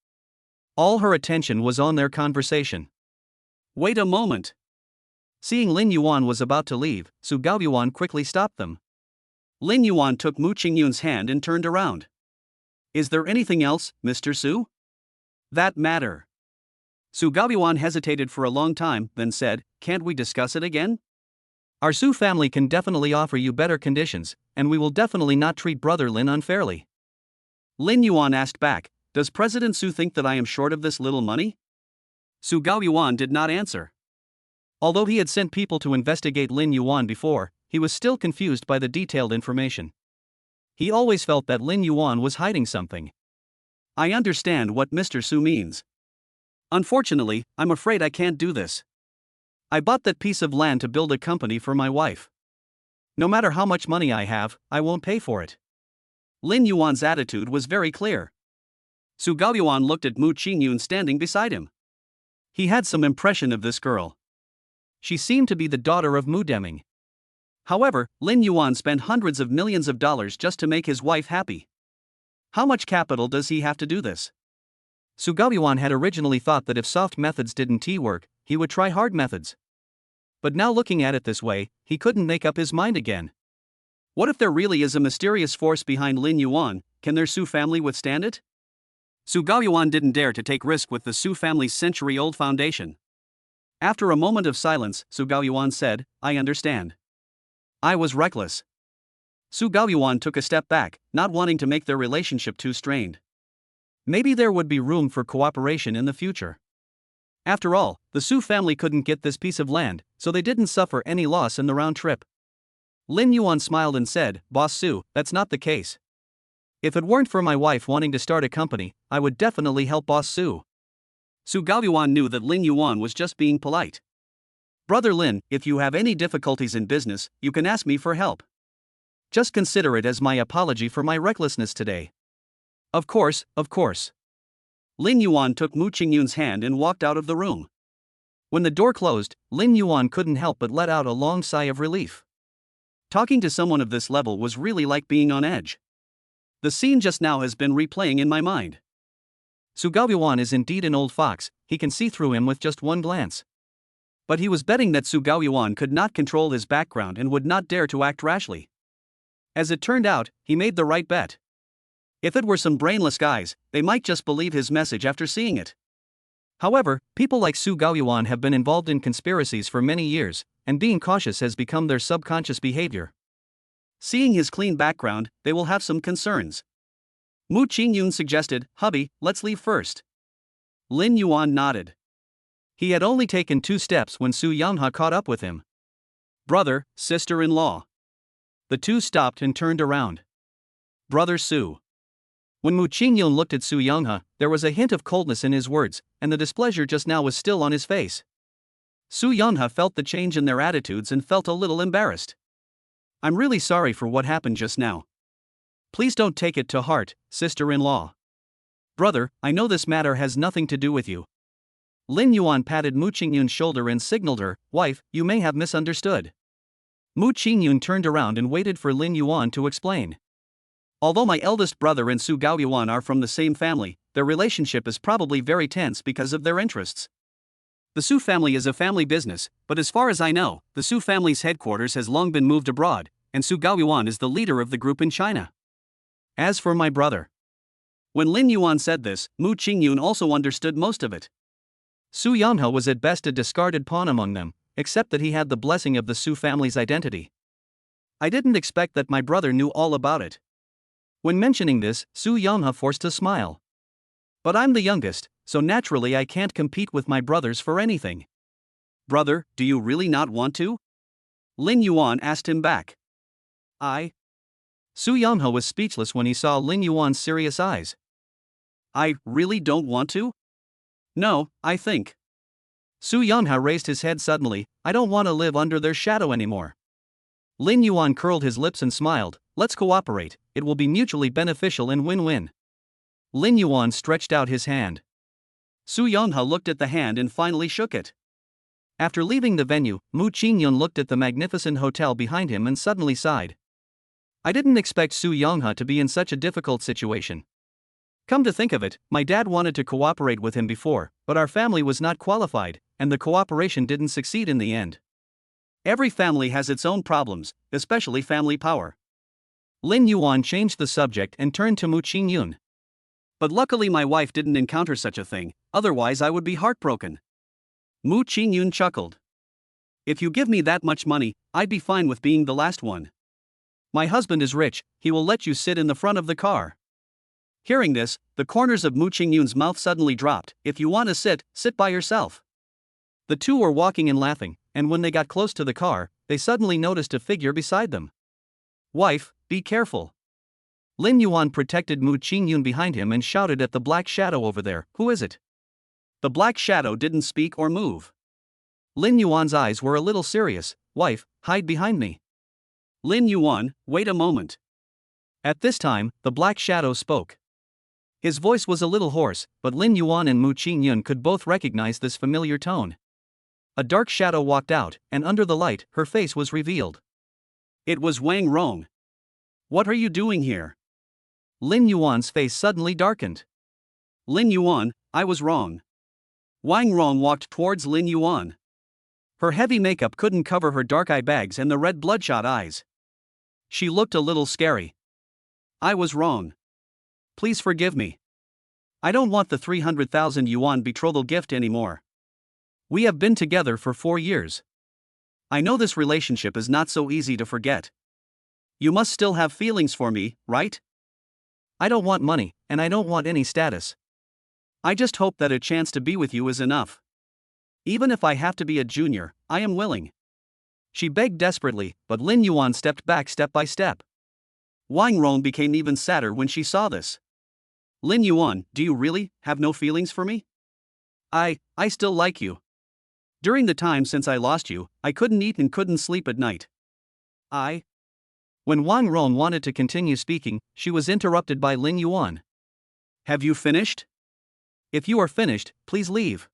All her attention was on their conversation. Wait a moment. Seeing Lin Yuan was about to leave, Su Gaoyuan quickly stopped them. Lin Yuan took Mu Ching Yun's hand and turned around. Is there anything else, Mr. Su? That matter. Su Gaoyuan hesitated for a long time, then said, can't we discuss it again? Our Su family can definitely offer you better conditions, and we will definitely not treat Brother Lin unfairly. Lin Yuan asked back, does President Su think that I am short of this little money? Su Gaoyuan did not answer. Although he had sent people to investigate Lin Yuan before, he was still confused by the detailed information. He always felt that Lin Yuan was hiding something. I understand what Mr. Su means. Unfortunately, I'm afraid I can't do this. I bought that piece of land to build a company for my wife. No matter how much money I have, I won't pay for it. Lin Yuan's attitude was very clear. Su Gaoyuan looked at Mu Ching Yun standing beside him. He had some impression of this girl. She seemed to be the daughter of Mu Deming. However, Lin Yuan spent hundreds of millions of dollars just to make his wife happy. How much capital does he have to do this? Su Gaoyuan had originally thought that if soft methods didn't work, he would try hard methods. But now looking at it this way, he couldn't make up his mind again. What if there really is a mysterious force behind Lin Yuan? Can their Su family withstand it? Su Gaoyuan didn't dare to take risk with the Su family's century-old foundation. After a moment of silence, Su Gaoyuan said, I understand. I was reckless. Su Gaoyuan took a step back, not wanting to make their relationship too strained. Maybe there would be room for cooperation in the future. After all, the Su family couldn't get this piece of land, so they didn't suffer any loss in the round trip. Lin Yuan smiled and said, Boss Su, that's not the case. If it weren't for my wife wanting to start a company, I would definitely help Boss Su. Su Gaoyuan knew that Lin Yuan was just being polite. Brother Lin, if you have any difficulties in business, you can ask me for help. Just consider it as my apology for my recklessness today. Of course, of course. Lin Yuan took Mu Ching Yun's hand and walked out of the room. When the door closed, Lin Yuan couldn't help but let out a long sigh of relief. Talking to someone of this level was really like being on edge. The scene just now has been replaying in my mind. Su Gaoyuan is indeed an old fox, he can see through him with just one glance. But he was betting that Su Gaoyuan could not control his background and would not dare to act rashly. As it turned out, he made the right bet. If it were some brainless guys, they might just believe his message after seeing it. However, people like Su Gaoyuan have been involved in conspiracies for many years, and being cautious has become their subconscious behavior. Seeing his clean background, they will have some concerns. Mu Ching Yun suggested, Hubby, let's leave first. Lin Yuan nodded. He had only taken 2 steps when Su Yanghe caught up with him. Brother, sister-in-law. The two stopped and turned around. Brother Su. When Mu Ching Yun looked at Su Yanghe, there was a hint of coldness in his words, and the displeasure just now was still on his face. Su Yanghe felt the change in their attitudes and felt a little embarrassed. I'm really sorry for what happened just now. Please don't take it to heart, sister-in-law. Brother, I know this matter has nothing to do with you. Lin Yuan patted Mu Ching Yun's shoulder and signaled her, Wife, you may have misunderstood. Mu Ching Yun turned around and waited for Lin Yuan to explain. Although my eldest brother and Su Gaoyuan are from the same family, their relationship is probably very tense because of their interests. The Su family is a family business, but as far as I know, the Su family's headquarters has long been moved abroad, and Su Gaoyuan is the leader of the group in China. As for my brother. When Lin Yuan said this, Mu Ching Yun also understood most of it. Su Yanghe was at best a discarded pawn among them, except that he had the blessing of the Su family's identity. I didn't expect that my brother knew all about it. When mentioning this, Su Yanghe forced a smile. But I'm the youngest, so naturally I can't compete with my brothers for anything. Brother, do you really not want to? Lin Yuan asked him back. Su Yanghe was speechless when he saw Lin Yuan's serious eyes. I really don't want to? No, I think. Su Yanghe raised his head suddenly, I don't want to live under their shadow anymore. Lin Yuan curled his lips and smiled, let's cooperate, it will be mutually beneficial and win-win. Lin Yuan stretched out his hand. Su Yonghe looked at the hand and finally shook it. After leaving the venue, Mu Ching Yun looked at the magnificent hotel behind him and suddenly sighed. I didn't expect Su Yonghe to be in such a difficult situation. Come to think of it, my dad wanted to cooperate with him before, but our family was not qualified, and the cooperation didn't succeed in the end. Every family has its own problems, especially family power. Lin Yuan changed the subject and turned to Mu Ching Yun. But luckily my wife didn't encounter such a thing, otherwise I would be heartbroken. Mu Ching Yun chuckled. If you give me that much money, I'd be fine with being the last one. My husband is rich, he will let you sit in the front of the car. Hearing this, the corners of Mu Ching Yun's mouth suddenly dropped. If you want to sit, sit by yourself. The two were walking and laughing, and when they got close to the car, they suddenly noticed a figure beside them. Wife, be careful. Lin Yuan protected Mu Ching Yun behind him and shouted at the black shadow over there, who is it? The black shadow didn't speak or move. Lin Yuan's eyes were a little serious. Wife, hide behind me. Lin Yuan, wait a moment. At this time, the black shadow spoke. His voice was a little hoarse, but Lin Yuan and Mu Ching Yun could both recognize this familiar tone. A dark shadow walked out, and under the light, her face was revealed. It was Wang Rong. What are you doing here? Lin Yuan's face suddenly darkened. Lin Yuan, I was wrong. Wang Rong walked towards Lin Yuan. Her heavy makeup couldn't cover her dark eye bags and the red bloodshot eyes. She looked a little scary. I was wrong. Please forgive me. I don't want the 300,000 yuan betrothal gift anymore. We have been together for 4 years. I know this relationship is not so easy to forget. You must still have feelings for me, right? I don't want money, and I don't want any status. I just hope that a chance to be with you is enough. Even if I have to be a junior, I am willing. She begged desperately, but Lin Yuan stepped back step by step. Wang Rong became even sadder when she saw this. Lin Yuan, do you really have no feelings for me? I still like you. During the time since I lost you, I couldn't eat and couldn't sleep at night. When Wang Rong wanted to continue speaking, she was interrupted by Lin Yuan. Have you finished? If you are finished, please leave.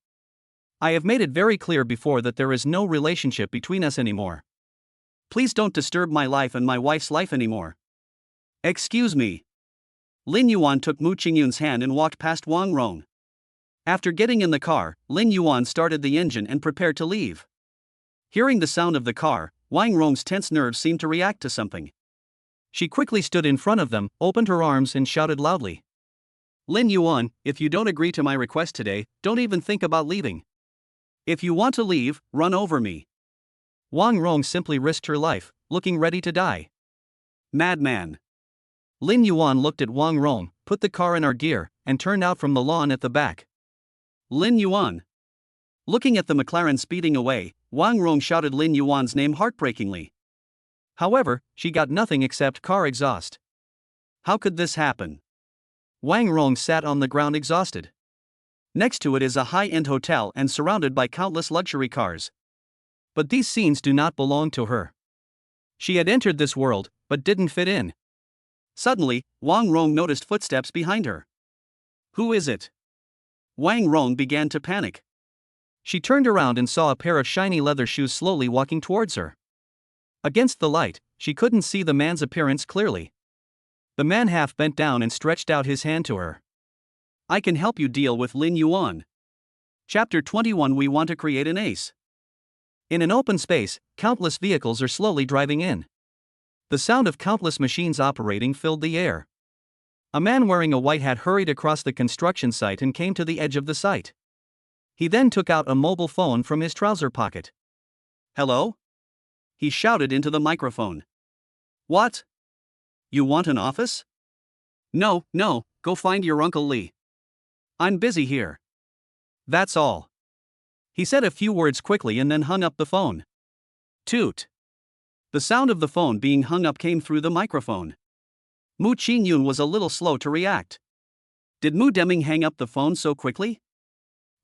I have made it very clear before that there is no relationship between us anymore. Please don't disturb my life and my wife's life anymore. Excuse me. Lin Yuan took Mu Ching Yun's hand and walked past Wang Rong. After getting in the car, Lin Yuan started the engine and prepared to leave. Hearing the sound of the car, Wang Rong's tense nerves seemed to react to something. She quickly stood in front of them, opened her arms and shouted loudly. Lin Yuan, if you don't agree to my request today, don't even think about leaving. If you want to leave, run over me. Wang Rong simply risked her life, looking ready to die. Madman. Lin Yuan looked at Wang Rong, put the car in our gear, and turned out from the lawn at the back. Lin Yuan. Looking at the McLaren speeding away, Wang Rong shouted Lin Yuan's name heartbreakingly. However, she got nothing except car exhaust. How could this happen? Wang Rong sat on the ground exhausted. Next to it is a high-end hotel and surrounded by countless luxury cars. But these scenes do not belong to her. She had entered this world, but didn't fit in. Suddenly, Wang Rong noticed footsteps behind her. Who is it? Wang Rong began to panic. She turned around and saw a pair of shiny leather shoes slowly walking towards her. Against the light, she couldn't see the man's appearance clearly. The man half bent down and stretched out his hand to her. I can help you deal with Lin Yuan. Chapter 21. We want to create an ace. In an open space, countless vehicles are slowly driving in. The sound of countless machines operating filled the air. A man wearing a white hat hurried across the construction site and came to the edge of the site. He then took out a mobile phone from his trouser pocket. Hello? He shouted into the microphone. What? You want an office? No, go find your Uncle Lee. I'm busy here. That's all. He said a few words quickly and then hung up the phone. Toot. The sound of the phone being hung up came through the microphone. Mu Ching Yun was a little slow to react. Did Mu Deming hang up the phone so quickly?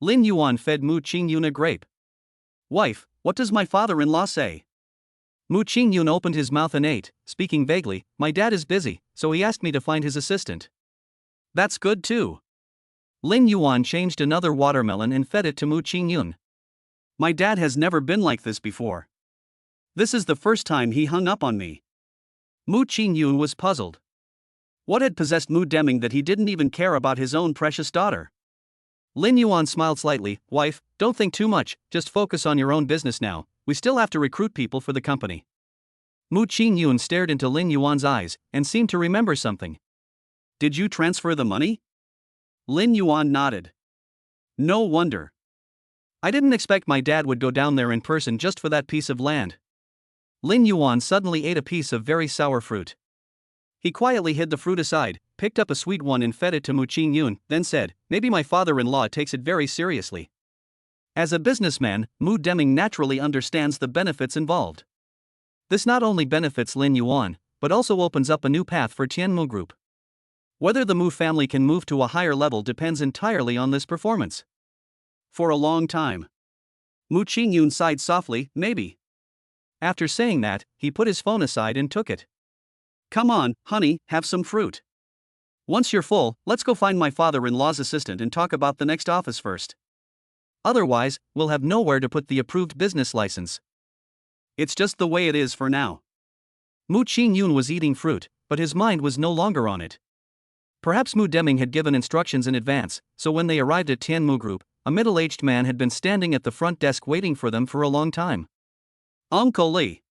Lin Yuan fed Mu Ching Yun a grape. Wife, what does my father-in-law say? Mu Ching Yun opened his mouth and ate, speaking vaguely. My dad is busy, so he asked me to find his assistant. That's good too. Lin Yuan changed another watermelon and fed it to Mu Ching Yun. My dad has never been like this before. This is the first time he hung up on me. Mu Ching Yun was puzzled. What had possessed Mu Deming that he didn't even care about his own precious daughter? Lin Yuan smiled slightly. Wife, don't think too much, just focus on your own business now, we still have to recruit people for the company. Mu Ching Yun stared into Lin Yuan's eyes, and seemed to remember something. Did you transfer the money? Lin Yuan nodded. No wonder. I didn't expect my dad would go down there in person just for that piece of land. Lin Yuan suddenly ate a piece of very sour fruit. He quietly hid the fruit aside, picked up a sweet one and fed it to Mu Ching Yun, then said, maybe my father-in-law takes it very seriously. As a businessman, Mu Deming naturally understands the benefits involved. This not only benefits Lin Yuan, but also opens up a new path for Tianmu Group. Whether the Mu family can move to a higher level depends entirely on this performance. For a long time, Mu Ching Yun sighed softly, maybe. After saying that, he put his phone aside and took it. Come on, honey, have some fruit. Once you're full, let's go find my father-in-law's assistant and talk about the next office first. Otherwise, we'll have nowhere to put the approved business license. It's just the way it is for now. Mu Ching Yun was eating fruit, but his mind was no longer on it. Perhaps Mu Deming had given instructions in advance, so when they arrived at Tianmu Group, a middle-aged man had been standing at the front desk waiting for them for a long time. Uncle Lee.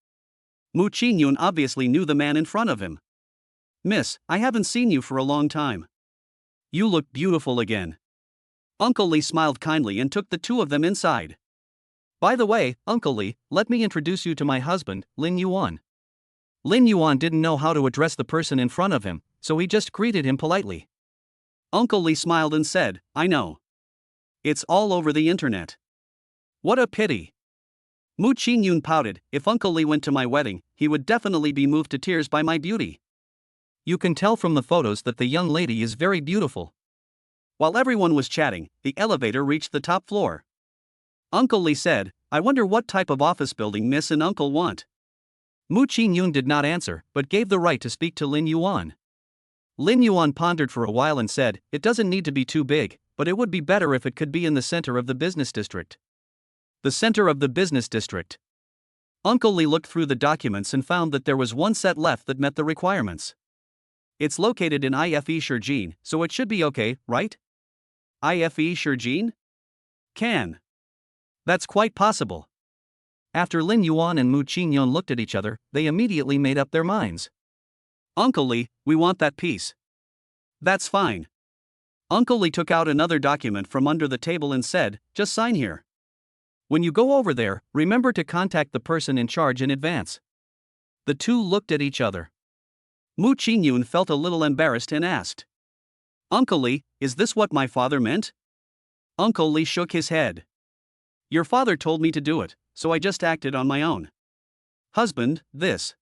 Mu Ching Yun obviously knew the man in front of him. Miss, I haven't seen you for a long time. You look beautiful again. Uncle Lee smiled kindly and took the two of them inside. By the way, Uncle Lee, let me introduce you to my husband, Lin Yuan. Lin Yuan didn't know how to address the person in front of him, so he just greeted him politely. Uncle Lee smiled and said, I know. It's all over the internet. What a pity. Mu Ching Yun pouted. If Uncle Lee went to my wedding, he would definitely be moved to tears by my beauty. You can tell from the photos that the young lady is very beautiful. While everyone was chatting, the elevator reached the top floor. Uncle Lee said, I wonder what type of office building Miss and Uncle want. Mu Ching Yun did not answer, but gave the right to speak to Lin Yuan. Lin Yuan pondered for a while and said, it doesn't need to be too big, but it would be better if it could be in the center of the business district. The center of the business district. Uncle Lee looked through the documents and found that there was one set left that met the requirements. It's located in IFE Shurjin, so it should be okay, right? IFE Shurjin? Can. That's quite possible. After Lin Yuan and Mu Ching Yun looked at each other, they immediately made up their minds. Uncle Lee, we want that piece. That's fine. Uncle Lee took out another document from under the table and said, just sign here. When you go over there, remember to contact the person in charge in advance. The two looked at each other. Mu Ching Yun felt a little embarrassed and asked, Uncle Lee, is this what my father meant? Uncle Lee shook his head. Your father told me to do it, so I just acted on my own. Husband, this.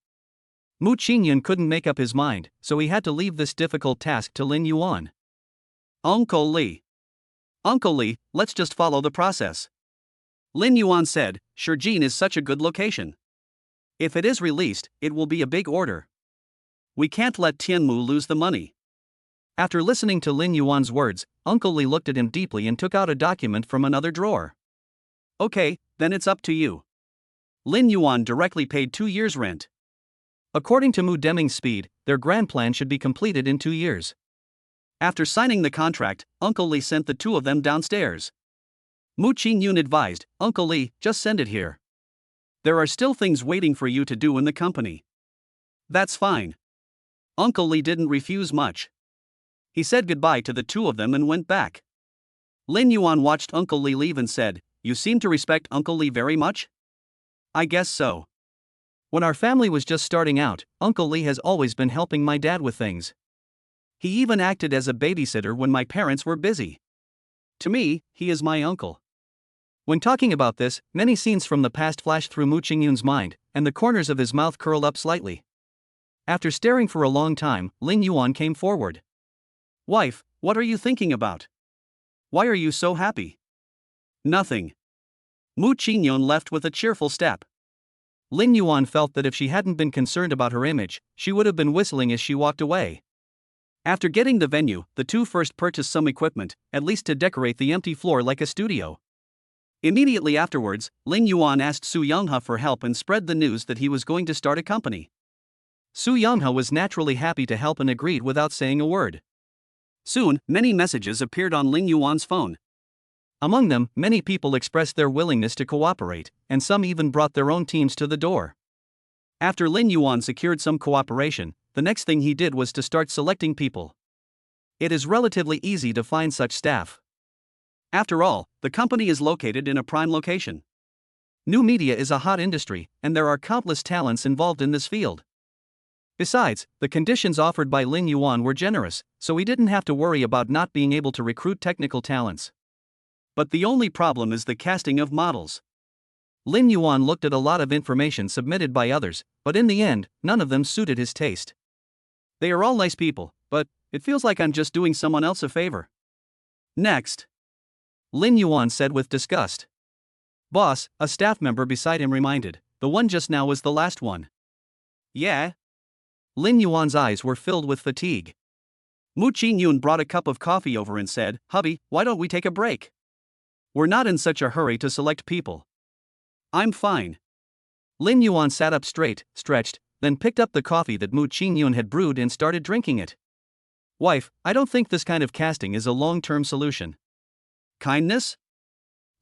Mu Ching Yun couldn't make up his mind, so he had to leave this difficult task to Lin Yuan. Uncle Lee. Uncle Lee, let's just follow the process. Lin Yuan said, Shurjin is such a good location. If it is released, it will be a big order. We can't let Tianmu lose the money. After listening to Lin Yuan's words, Uncle Lee looked at him deeply and took out a document from another drawer. Okay, then it's up to you. Lin Yuan directly paid 2 years' rent. According to Mu Deming's speed, their grand plan should be completed in 2 years. After signing the contract, Uncle Lee sent the two of them downstairs. Mu Ching Yun advised, Uncle Lee, just send it here. There are still things waiting for you to do in the company. That's fine. Uncle Lee didn't refuse much. He said goodbye to the two of them and went back. Lin Yuan watched Uncle Lee leave and said, You seem to respect Uncle Lee very much? I guess so. When our family was just starting out, Uncle Lee has always been helping my dad with things. He even acted as a babysitter when my parents were busy. To me, he is my uncle. When talking about this, many scenes from the past flashed through Mu Ching Yun's mind, and the corners of his mouth curled up slightly. After staring for a long time, Lin Yuan came forward. Wife, what are you thinking about? Why are you so happy? Nothing. Mu Ching Yun left with a cheerful step. Lin Yuan felt that if she hadn't been concerned about her image, she would have been whistling as she walked away. After getting the venue, the two first purchased some equipment, at least to decorate the empty floor like a studio. Immediately afterwards, Lin Yuan asked Su Youngha for help and spread the news that he was going to start a company. Su Youngha was naturally happy to help and agreed without saying a word. Soon, many messages appeared on Lin Yuan's phone. Among them, many people expressed their willingness to cooperate, and some even brought their own teams to the door. After Lin Yuan secured some cooperation, the next thing he did was to start selecting people. It is relatively easy to find such staff. After all, the company is located in a prime location. New media is a hot industry, and there are countless talents involved in this field. Besides, the conditions offered by Lin Yuan were generous, so he didn't have to worry about not being able to recruit technical talents. But the only problem is the casting of models. Lin Yuan looked at a lot of information submitted by others, but in the end, none of them suited his taste. They are all nice people, but it feels like I'm just doing someone else a favor. Next, Lin Yuan said with disgust. Boss, a staff member beside him reminded, the one just now was the last one. Yeah? Lin Yuan's eyes were filled with fatigue. Mu Ching Yun brought a cup of coffee over and said, Hubby, why don't we take a break? We're not in such a hurry to select people. I'm fine. Lin Yuan sat up straight, stretched, then picked up the coffee that Mu Ching Yun had brewed and started drinking it. Wife, I don't think this kind of casting is a long-term solution. Kindness?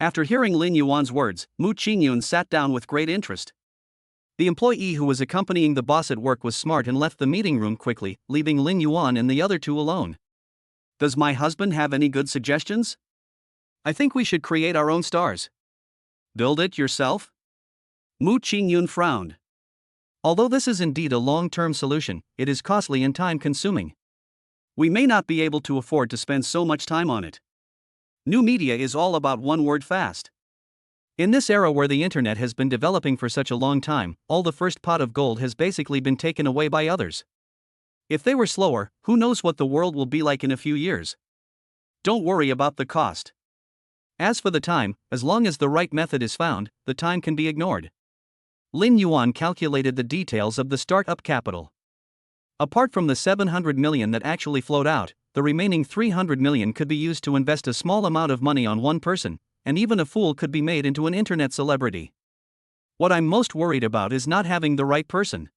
After hearing Lin Yuan's words, Mu Ching Yun sat down with great interest. The employee who was accompanying the boss at work was smart and left the meeting room quickly, leaving Lin Yuan and the other two alone. Does my husband have any good suggestions? I think we should create our own stars. Build it yourself? Mu Ching Yun frowned. Although this is indeed a long-term solution, it is costly and time-consuming. We may not be able to afford to spend so much time on it. New media is all about one word fast. In this era where the internet has been developing for such a long time, all the first pot of gold has basically been taken away by others. If they were slower, who knows what the world will be like in a few years? Don't worry about the cost. As for the time, as long as the right method is found, the time can be ignored. Lin Yuan calculated the details of the startup capital. Apart from the 700 million that actually flowed out, the remaining 300 million could be used to invest a small amount of money on one person, and even a fool could be made into an internet celebrity. What I'm most worried about is not having the right person.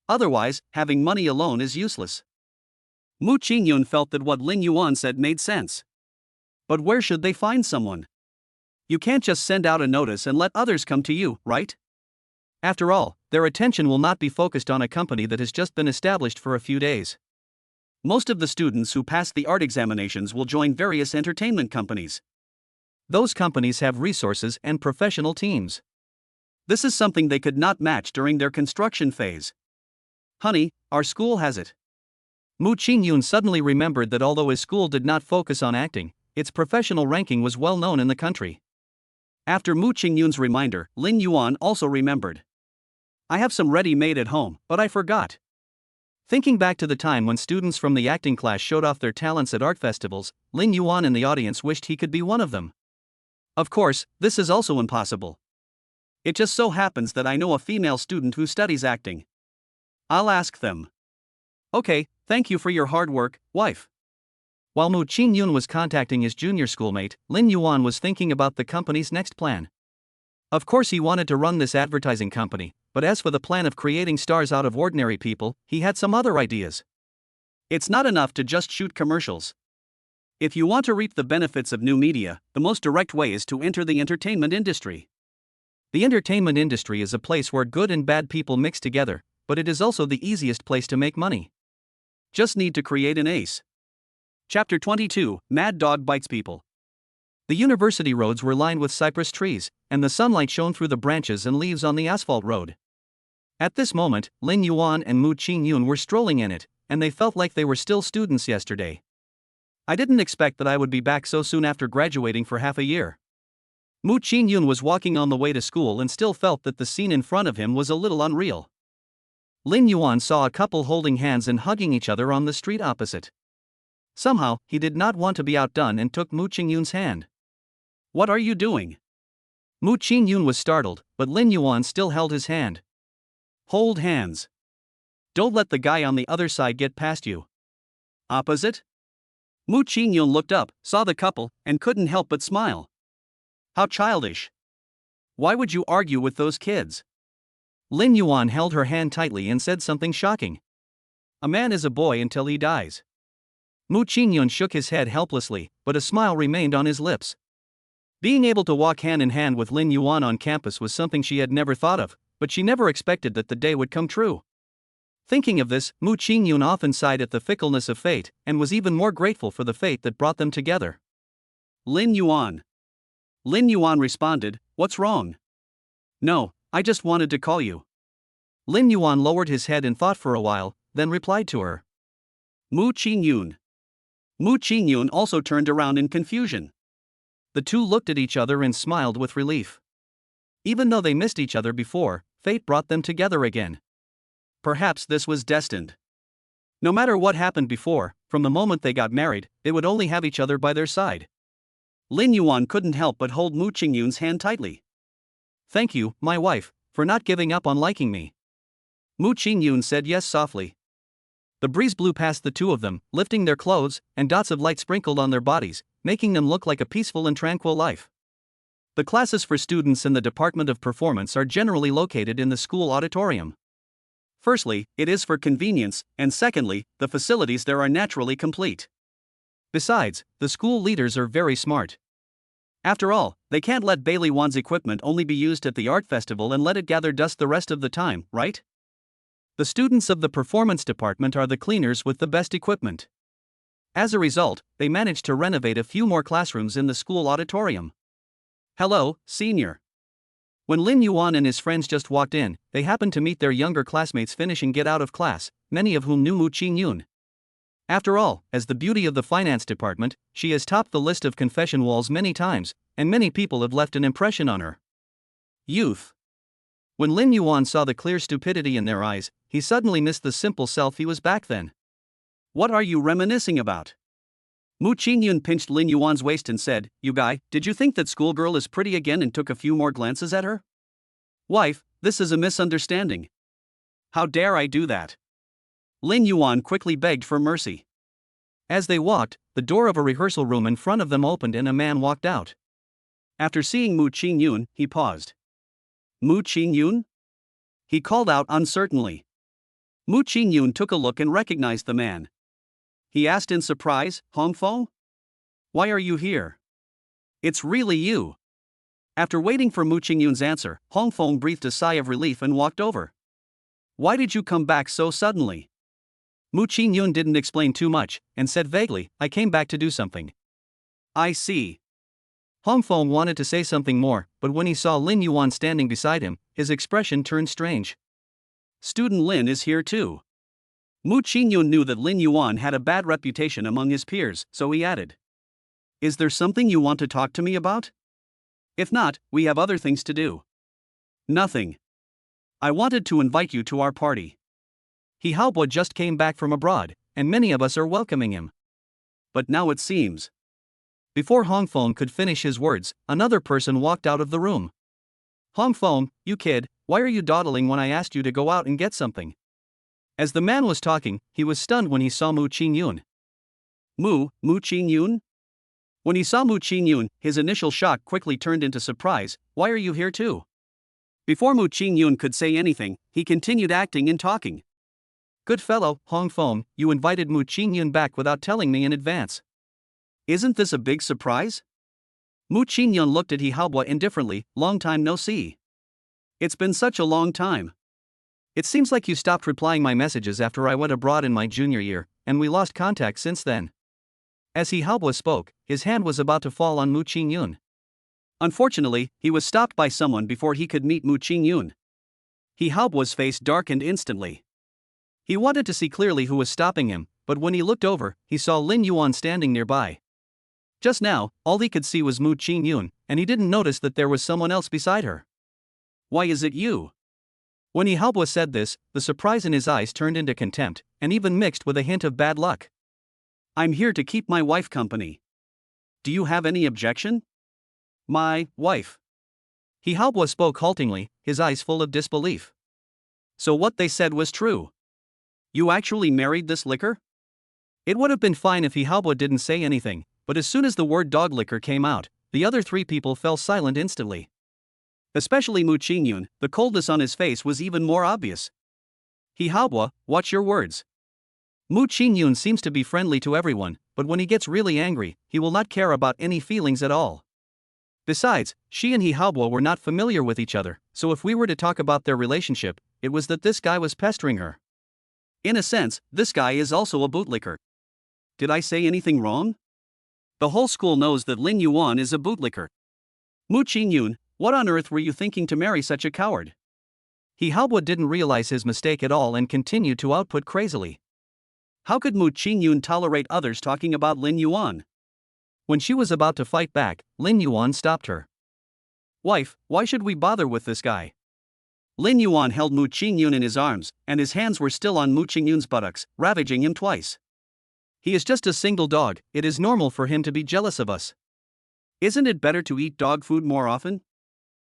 Otherwise, having money alone is useless. Mu Ching Yun felt that what Lin Yuan said made sense. But where should they find someone? You can't just send out a notice and let others come to you, right? After all, their attention will not be focused on a company that has just been established for a few days. Most of the students who pass the art examinations will join various entertainment companies. Those companies have resources and professional teams. This is something they could not match during their construction phase. Honey, our school has it. Mu Ching Yun suddenly remembered that although his school did not focus on acting, its professional ranking was well known in the country. After Mu Ching Yun's reminder, Lin Yuan also remembered. I have some ready-made at home, but I forgot. Thinking back to the time when students from the acting class showed off their talents at art festivals, Lin Yuan in the audience wished he could be one of them. Of course, this is also impossible. It just so happens that I know a female student who studies acting. I'll ask them. Okay, thank you for your hard work, wife. While Mu Ching Yun was contacting his junior schoolmate, Lin Yuan was thinking about the company's next plan. Of course he wanted to run this advertising company, but as for the plan of creating stars out of ordinary people, he had some other ideas. It's not enough to just shoot commercials. If you want to reap the benefits of new media, the most direct way is to enter the entertainment industry. The entertainment industry is a place where good and bad people mix together, but it is also the easiest place to make money. Just need to create an ace. Chapter 22, Mad Dog Bites People. The university roads were lined with cypress trees, and the sunlight shone through the branches and leaves on the asphalt road. At this moment, Lin Yuan and Mu Ching Yun were strolling in it, and they felt like they were still students yesterday. I didn't expect that I would be back so soon after graduating for half a year. Mu Ching Yun was walking on the way to school and still felt that the scene in front of him was a little unreal. Lin Yuan saw a couple holding hands and hugging each other on the street opposite. Somehow, he did not want to be outdone and took Mu Ching Yun's hand. What are you doing? Mu Ching Yun was startled, but Lin Yuan still held his hand. Hold hands. Don't let the guy on the other side get past you. Opposite? Mu Ching Yun looked up, saw the couple, and couldn't help but smile. How childish. Why would you argue with those kids? Lin Yuan held her hand tightly and said something shocking. A man is a boy until he dies. Mu Ching Yun shook his head helplessly, but a smile remained on his lips. Being able to walk hand in hand with Lin Yuan on campus was something she had never thought of, but she never expected that the day would come true. Thinking of this, Mu Ching Yun often sighed at the fickleness of fate, and was even more grateful for the fate that brought them together. Lin Yuan. Lin Yuan responded, "What's wrong?" "No, I just wanted to call you." Lin Yuan lowered his head and thought for a while, then replied to her. Mu Ching Yun. Mu Ching Yun also turned around in confusion. The two looked at each other and smiled with relief. Even though they missed each other before, fate brought them together again. Perhaps this was destined. No matter what happened before, from the moment they got married, they would only have each other by their side. Lin Yuan couldn't help but hold Mu Ching Yun's hand tightly. "Thank you, my wife, for not giving up on liking me." Mu Ching Yun said yes softly. The breeze blew past the two of them, lifting their clothes, and dots of light sprinkled on their bodies, making them look like a peaceful and tranquil life. The classes for students in the Department of Performance are generally located in the school auditorium. Firstly, it is for convenience, and secondly, the facilities there are naturally complete. Besides, the school leaders are very smart. After all, they can't let Bailey Wan's equipment only be used at the art festival and let it gather dust the rest of the time, right? The students of the performance department are the cleaners with the best equipment. As a result, they managed to renovate a few more classrooms in the school auditorium. "Hello, senior." When Lin Yuan and his friends just walked in, they happened to meet their younger classmates finishing get out of class, many of whom knew Mu Ching Yun. After all, as the beauty of the finance department, she has topped the list of confession walls many times, and many people have left an impression on her. Youth. When Lin Yuan saw the clear stupidity in their eyes, he suddenly missed the simple self he was back then. "What are you reminiscing about?" Mu Ching Yun pinched Lin Yuan's waist and said, "You guy, did you think that schoolgirl is pretty again?" and took a few more glances at her. "Wife, this is a misunderstanding." "How dare I do that?" Lin Yuan quickly begged for mercy. As they walked, the door of a rehearsal room in front of them opened and a man walked out. After seeing Mu Ching Yun, he paused. "Mu Ching Yun?" he called out uncertainly. Mu Ching Yun took a look and recognized the man. He asked in surprise, "Hong Feng? Why are you here? It's really you." After waiting for Mu Ching Yun's answer, Hong Feng breathed a sigh of relief and walked over. "Why did you come back so suddenly?" Mu Ching Yun didn't explain too much, and said vaguely, "I came back to do something." "I see." Hong Feng wanted to say something more, but when he saw Lin Yuan standing beside him, his expression turned strange. "Student Lin is here too." Mu Ching Yun knew that Lin Yuan had a bad reputation among his peers, so he added, "Is there something you want to talk to me about? If not, we have other things to do." "Nothing. I wanted to invite you to our party. He Haobo just came back from abroad, and many of us are welcoming him. But now it seems." Before Hong Feng could finish his words, another person walked out of the room. "Hong Feng, you kid, why are you dawdling when I asked you to go out and get something?" As the man was talking, he was stunned when he saw Mu Ching Yun. Mu Ching Yun? When he saw Mu Ching Yun, his initial shock quickly turned into surprise. "Why are you here too?" Before Mu Ching Yun could say anything, he continued acting and talking. "Good fellow, Hong Feng, you invited Mu Ching Yun back without telling me in advance. Isn't this a big surprise?" Mu Ching Yun looked at He Haobo indifferently. "Long time no see. It's been such a long time. It seems like you stopped replying my messages after I went abroad in my junior year, and we lost contact since then." As He Haobo spoke, his hand was about to fall on Mu Ching Yun. Unfortunately, he was stopped by someone before he could meet Mu Ching Yun. He Haobo's face darkened instantly. He wanted to see clearly who was stopping him, but when he looked over, he saw Lin Yuan standing nearby. Just now, all he could see was Mu Ching Yun, and he didn't notice that there was someone else beside her. "Why is it you?" When He Haobo said this, the surprise in his eyes turned into contempt, and even mixed with a hint of bad luck. "I'm here to keep my wife company. Do you have any objection?" "My wife?" He Haobo spoke haltingly, his eyes full of disbelief. So what they said was true. You actually married this liquor? It would have been fine if He Haobo didn't say anything, but as soon as the word dog liquor came out, the other three people fell silent instantly. Especially Mu Ching Yun, the coldness on his face was even more obvious. He Haobo, watch your words. Mu Ching Yun seems to be friendly to everyone, but when he gets really angry, he will not care about any feelings at all. Besides, she and He Haobo were not familiar with each other, so if we were to talk about their relationship, it was that this guy was pestering her. In a sense, this guy is also a bootlicker. Did I say anything wrong? The whole school knows that Lin Yuan is a bootlicker. Mu Ching Yun, what on earth were you thinking to marry such a coward? He Haobo didn't realize his mistake at all and continued to output crazily. How could Mu Ching Yun tolerate others talking about Lin Yuan? When she was about to fight back, Lin Yuan stopped her. Wife, why should we bother with this guy? Lin Yuan held Mu Ching Yun in his arms, and his hands were still on Mu Ching Yun's buttocks, ravaging him twice. He is just a single dog, it is normal for him to be jealous of us. Isn't it better to eat dog food more often?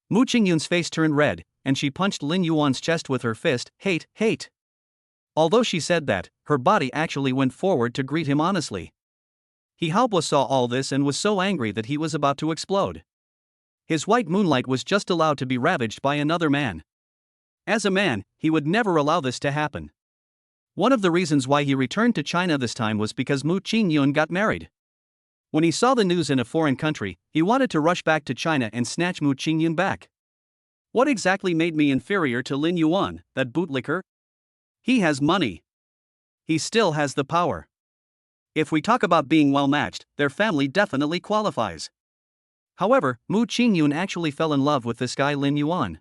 Mu Ching Yun's face turned red, and she punched Lin Yuan's chest with her fist. Hate, hate. Although she said that, her body actually went forward to greet him honestly. He Haobo saw all this and was so angry that he was about to explode. His white moonlight was just allowed to be ravaged by another man. As a man, he would never allow this to happen. One of the reasons why he returned to China this time was because Mu Ching Yun got married. When he saw the news in a foreign country, he wanted to rush back to China and snatch Mu Ching Yun back. What exactly made me inferior to Lin Yuan, that bootlicker? He has money. He still has the power. If we talk about being well matched, their family definitely qualifies. However, Mu Ching Yun actually fell in love with this guy Lin Yuan.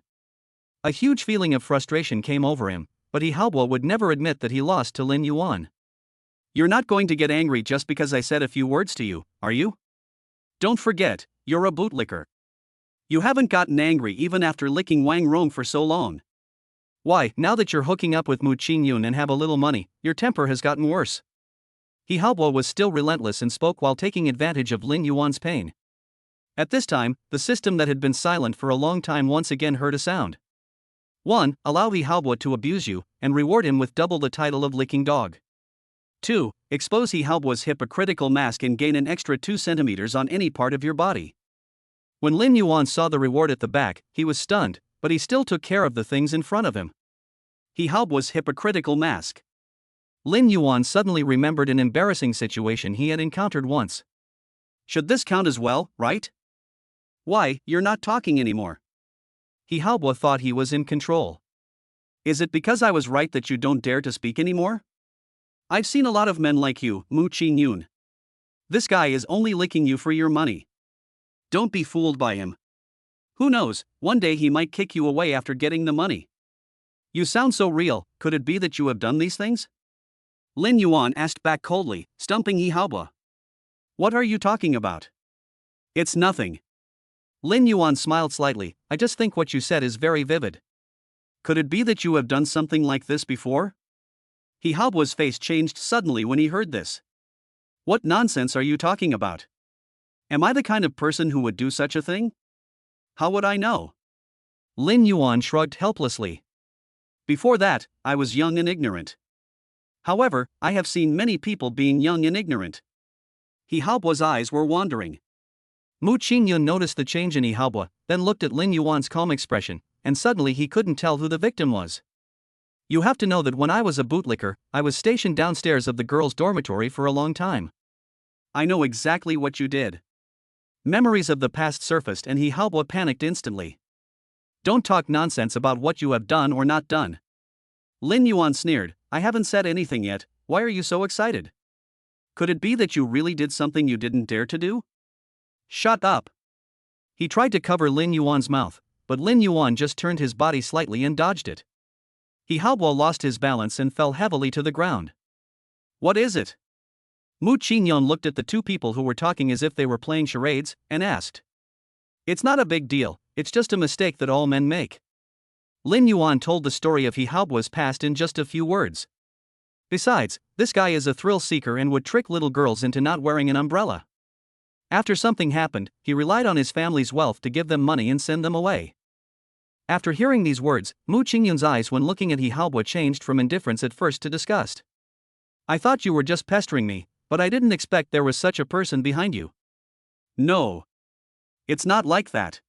A huge feeling of frustration came over him, but He Haobo would never admit that he lost to Lin Yuan. You're not going to get angry just because I said a few words to you, are you? Don't forget, you're a bootlicker. You haven't gotten angry even after licking Wang Rong for so long. Why, now that you're hooking up with Mu Ching Yun and have a little money, your temper has gotten worse. He Haobo was still relentless and spoke while taking advantage of Lin Yuan's pain. At this time, the system that had been silent for a long time once again heard a sound. 1. Allow He Haobo to abuse you, and reward him with double the title of licking dog. 2. Expose He Haobo's hypocritical mask and gain an extra 2 centimeters on any part of your body. When Lin Yuan saw the reward at the back, he was stunned, but he still took care of the things in front of him. He Haobo's hypocritical mask. Lin Yuan suddenly remembered an embarrassing situation he had encountered once. Should this count as well, right? Why, you're not talking anymore. He Haobo thought he was in control. Is it because I was right that you don't dare to speak anymore? I've seen a lot of men like you, Mu Ching Yun. This guy is only licking you for your money. Don't be fooled by him. Who knows, one day he might kick you away after getting the money. You sound so real, could it be that you have done these things? Lin Yuan asked back coldly, stumping He Haobo. What are you talking about? It's nothing. Lin Yuan smiled slightly. I just think what you said is very vivid. Could it be that you have done something like this before? He Haobo's face changed suddenly when he heard this. What nonsense are you talking about? Am I the kind of person who would do such a thing? How would I know? Lin Yuan shrugged helplessly. Before that, I was young and ignorant. However, I have seen many people being young and ignorant. He Haobo's eyes were wandering. Mu Ching Yun noticed the change in He Haobo, then looked at Lin Yuan's calm expression, and suddenly he couldn't tell who the victim was. You have to know that when I was a bootlicker, I was stationed downstairs of the girls' dormitory for a long time. I know exactly what you did. Memories of the past surfaced and He Haobo panicked instantly. Don't talk nonsense about what you have done or not done. Lin Yuan sneered, I haven't said anything yet, why are you so excited? Could it be that you really did something you didn't dare to do? Shut up. He tried to cover Lin Yuan's mouth, but Lin Yuan just turned his body slightly and dodged it. He Haobo lost his balance and fell heavily to the ground. What is it? Mu Ching Yun looked at the two people who were talking as if they were playing charades, and asked. It's not a big deal, it's just a mistake that all men make. Lin Yuan told the story of He Haobo's past in just a few words. Besides, this guy is a thrill seeker and would trick little girls into not wearing an umbrella. After something happened, he relied on his family's wealth to give them money and send them away. After hearing these words, Mu Ching Yun's eyes when looking at He Haobo changed from indifference at first to disgust. I thought you were just pestering me, but I didn't expect there was such a person behind you. No. It's not like that.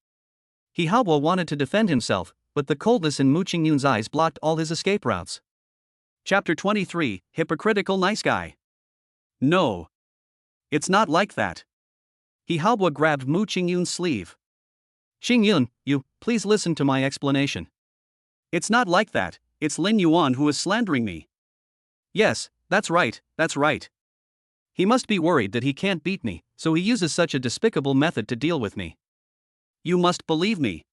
He Haobo wanted to defend himself, but the coldness in Mu Ching Yun's eyes blocked all his escape routes. Chapter 23, Hypocritical Nice Guy. No. It's not like that. He Haobo grabbed Mu Ching Yun's sleeve. Ching Yun, please listen to my explanation. It's not like that, it's Lin Yuan who is slandering me. Yes, that's right. He must be worried that he can't beat me, so he uses such a despicable method to deal with me. You must believe me.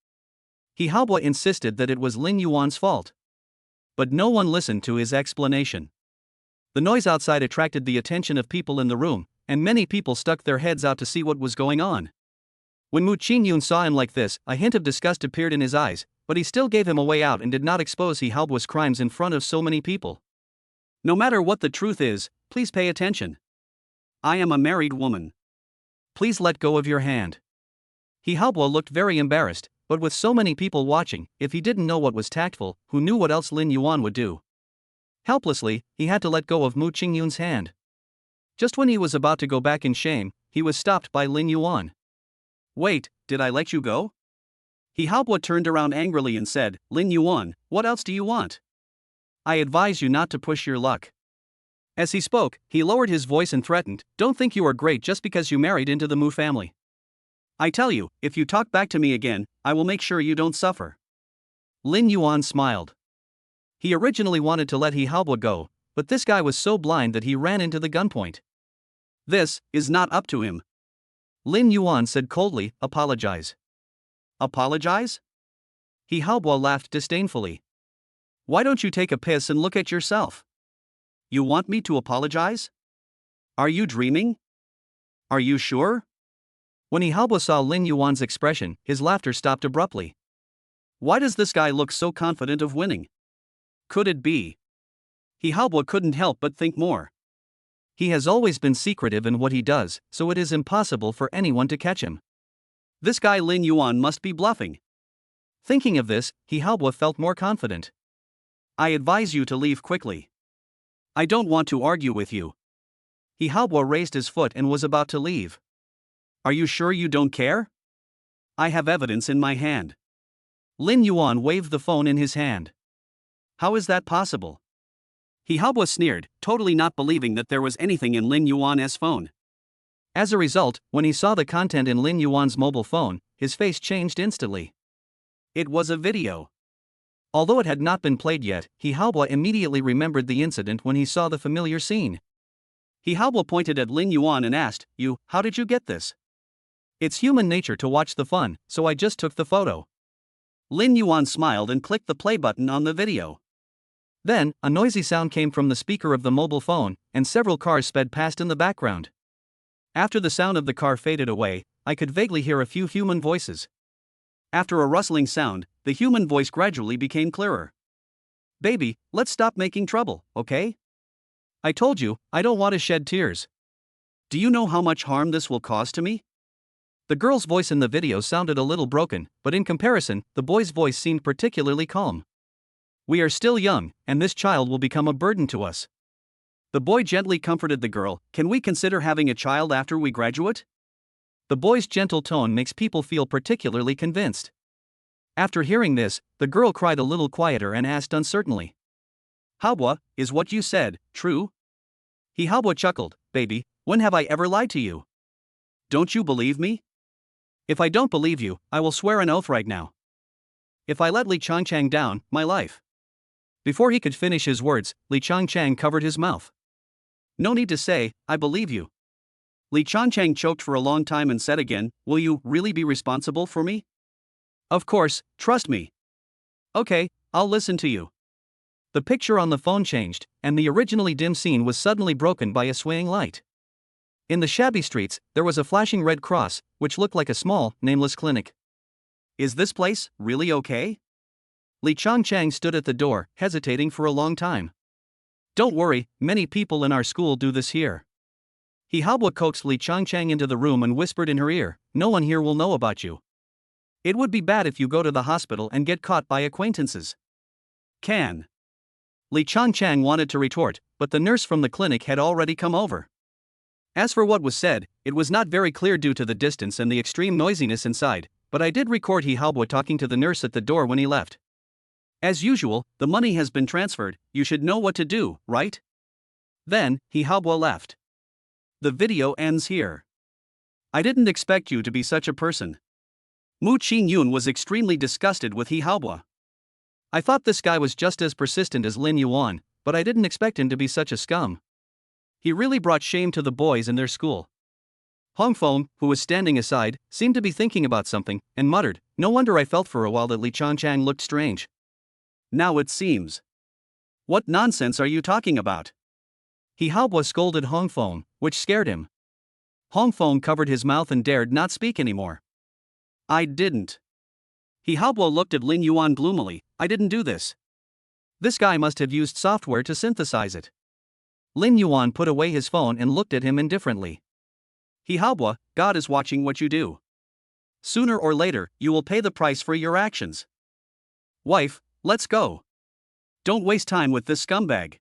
He Haobo insisted that it was Lin Yuan's fault. But no one listened to his explanation. The noise outside attracted the attention of people in the room, and many people stuck their heads out to see what was going on. When Mu Ching Yun saw him like this, a hint of disgust appeared in his eyes, but he still gave him a way out and did not expose He Haobo's crimes in front of so many people. No matter what the truth is, please pay attention. I am a married woman. Please let go of your hand. He Haobo looked very embarrassed, but with so many people watching, if he didn't know what was tactful, who knew what else Lin Yuan would do? Helplessly, he had to let go of Mu Ching Yun's hand. Just when he was about to go back in shame, he was stopped by Lin Yuan. Wait, did I let you go? He Haobo turned around angrily and said, Lin Yuan, what else do you want? I advise you not to push your luck. As he spoke, he lowered his voice and threatened, don't think you are great just because you married into the Mu family. I tell you, if you talk back to me again, I will make sure you don't suffer. Lin Yuan smiled. He originally wanted to let He Haobo go, but this guy was so blind that he ran into the gunpoint. This is not up to him. Lin Yuan said coldly, apologize. Apologize? He Haobo laughed disdainfully. Why don't you take a piss and look at yourself? You want me to apologize? Are you dreaming? Are you sure? When He Haobo saw Lin Yuan's expression, his laughter stopped abruptly. Why does this guy look so confident of winning? Could it be? He Haobo couldn't help but think more. He has always been secretive in what he does, so it is impossible for anyone to catch him. This guy Lin Yuan must be bluffing. Thinking of this, He Haobo felt more confident. I advise you to leave quickly. I don't want to argue with you. He Haobo raised his foot and was about to leave. Are you sure you don't care? I have evidence in my hand. Lin Yuan waved the phone in his hand. How is that possible? He Haobo sneered, totally not believing that there was anything in Lin Yuan's phone. As a result, when he saw the content in Lin Yuan's mobile phone, his face changed instantly. It was a video. Although it had not been played yet, He Haobo immediately remembered the incident when he saw the familiar scene. He Haobo pointed at Lin Yuan and asked, how did you get this? It's human nature to watch the fun, so I just took the photo. Lin Yuan smiled and clicked the play button on the video. Then, a noisy sound came from the speaker of the mobile phone, and several cars sped past in the background. After the sound of the car faded away, I could vaguely hear a few human voices. After a rustling sound, the human voice gradually became clearer. Baby, let's stop making trouble, okay? I told you, I don't want to shed tears. Do you know how much harm this will cause to me? The girl's voice in the video sounded a little broken, but in comparison, the boy's voice seemed particularly calm. We are still young, and this child will become a burden to us. The boy gently comforted the girl, can we consider having a child after we graduate? The boy's gentle tone makes people feel particularly convinced. After hearing this, the girl cried a little quieter and asked uncertainly. Haobo, is what you said true? He Haobo chuckled, baby, when have I ever lied to you? Don't you believe me? If I don't believe you, I will swear an oath right now. If I let Li Changchang down, my life. Before he could finish his words, Li Changchang covered his mouth. No need to say, I believe you. Li Changchang choked for a long time and said again, will you really be responsible for me? Of course, trust me. Okay, I'll listen to you. The picture on the phone changed, and the originally dim scene was suddenly broken by a swaying light. In the shabby streets, there was a flashing red cross, which looked like a small, nameless clinic. Is this place really okay? Li Changchang stood at the door, hesitating for a long time. Don't worry, many people in our school do this here. He Haobo coaxed Li Changchang into the room and whispered in her ear, no one here will know about you. It would be bad if you go to the hospital and get caught by acquaintances. Can. Li Changchang wanted to retort, but the nurse from the clinic had already come over. As for what was said, it was not very clear due to the distance and the extreme noisiness inside, but I did record He Haobo talking to the nurse at the door when he left. As usual, the money has been transferred, you should know what to do, right? Then, He Haobo left. The video ends here. I didn't expect you to be such a person. Mu Ching Yun was extremely disgusted with He Haobo. I thought this guy was just as persistent as Lin Yuan, but I didn't expect him to be such a scum. He really brought shame to the boys in their school. Hongfeng, who was standing aside, seemed to be thinking about something, and muttered, "No wonder I felt for a while that Li Changchang looked strange. Now it seems. What nonsense are you talking about?" He Haobo scolded Hongfeng, which scared him. Hongfeng covered his mouth and dared not speak anymore. "I didn't." He Haobo looked at Lin Yuan gloomily. "I didn't do this. This guy must have used software to synthesize it." Lin Yuan put away his phone and looked at him indifferently. "He Haobo, God is watching what you do. Sooner or later, you will pay the price for your actions. Wife, let's go. Don't waste time with this scumbag."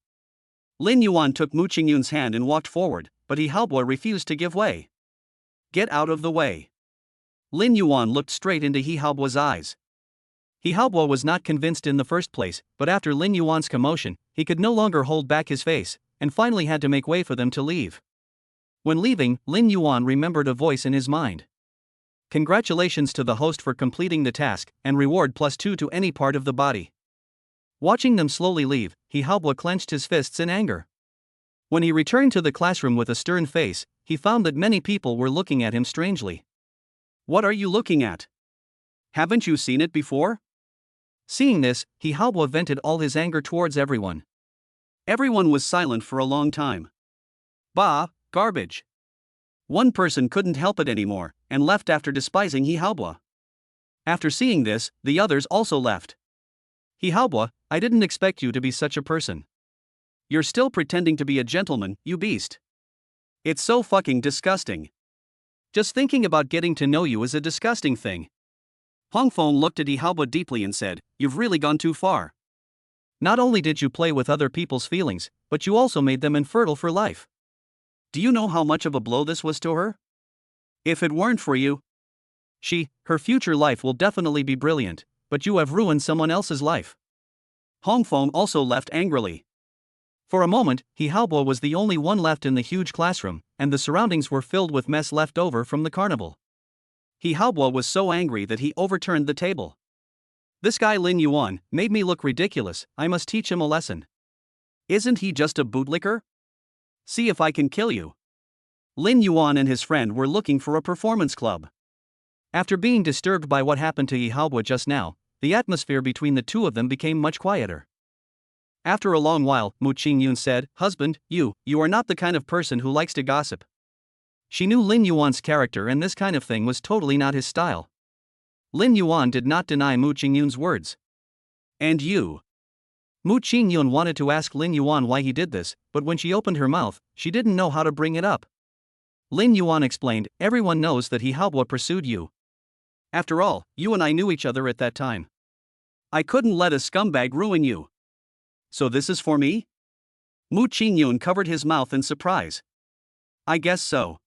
Lin Yuan took Mu Ching Yun's hand and walked forward, but He Haobo refused to give way. "Get out of the way." Lin Yuan looked straight into He Haobo's eyes. He Haobo was not convinced in the first place, but after Lin Yuan's commotion, he could no longer hold back his face, and finally had to make way for them to leave. When leaving, Lin Yuan remembered a voice in his mind. "Congratulations to the host for completing the task, and reward +2 to any part of the body." Watching them slowly leave, He Haobo clenched his fists in anger. When he returned to the classroom with a stern face, he found that many people were looking at him strangely. "What are you looking at? Haven't you seen it before?" Seeing this, He Haobo vented all his anger towards everyone. Everyone was silent for a long time. "Bah, garbage." One person couldn't help it anymore, and left after despising He Haobo. After seeing this, the others also left. "He Haobo, I didn't expect you to be such a person. You're still pretending to be a gentleman, you beast. It's so fucking disgusting. Just thinking about getting to know you is a disgusting thing." Hongfeng looked at He Haobo deeply and said, "You've really gone too far. Not only did you play with other people's feelings, but you also made them infertile for life. Do you know how much of a blow this was to her? If it weren't for you, her future life will definitely be brilliant, but you have ruined someone else's life." Hongfeng also left angrily. For a moment, He Haobo was the only one left in the huge classroom, and the surroundings were filled with mess left over from the carnival. He Haobo was so angry that he overturned the table. "This guy Lin Yuan made me look ridiculous, I must teach him a lesson. Isn't he just a bootlicker? See if I can kill you." Lin Yuan and his friend were looking for a performance club. After being disturbed by what happened to He Haobo just now, the atmosphere between the two of them became much quieter. After a long while, Mu Ching Yun said, "Husband, you are not the kind of person who likes to gossip." She knew Lin Yuan's character and this kind of thing was totally not his style. Lin Yuan did not deny Mu Ching Yun's words. "And you?" Mu Ching Yun wanted to ask Lin Yuan why he did this, but when she opened her mouth, she didn't know how to bring it up. Lin Yuan explained, "Everyone knows that He Haobo pursued you. After all, you and I knew each other at that time. I couldn't let a scumbag ruin you. So this is for me?" Mu Ching Yun covered his mouth in surprise. "I guess so."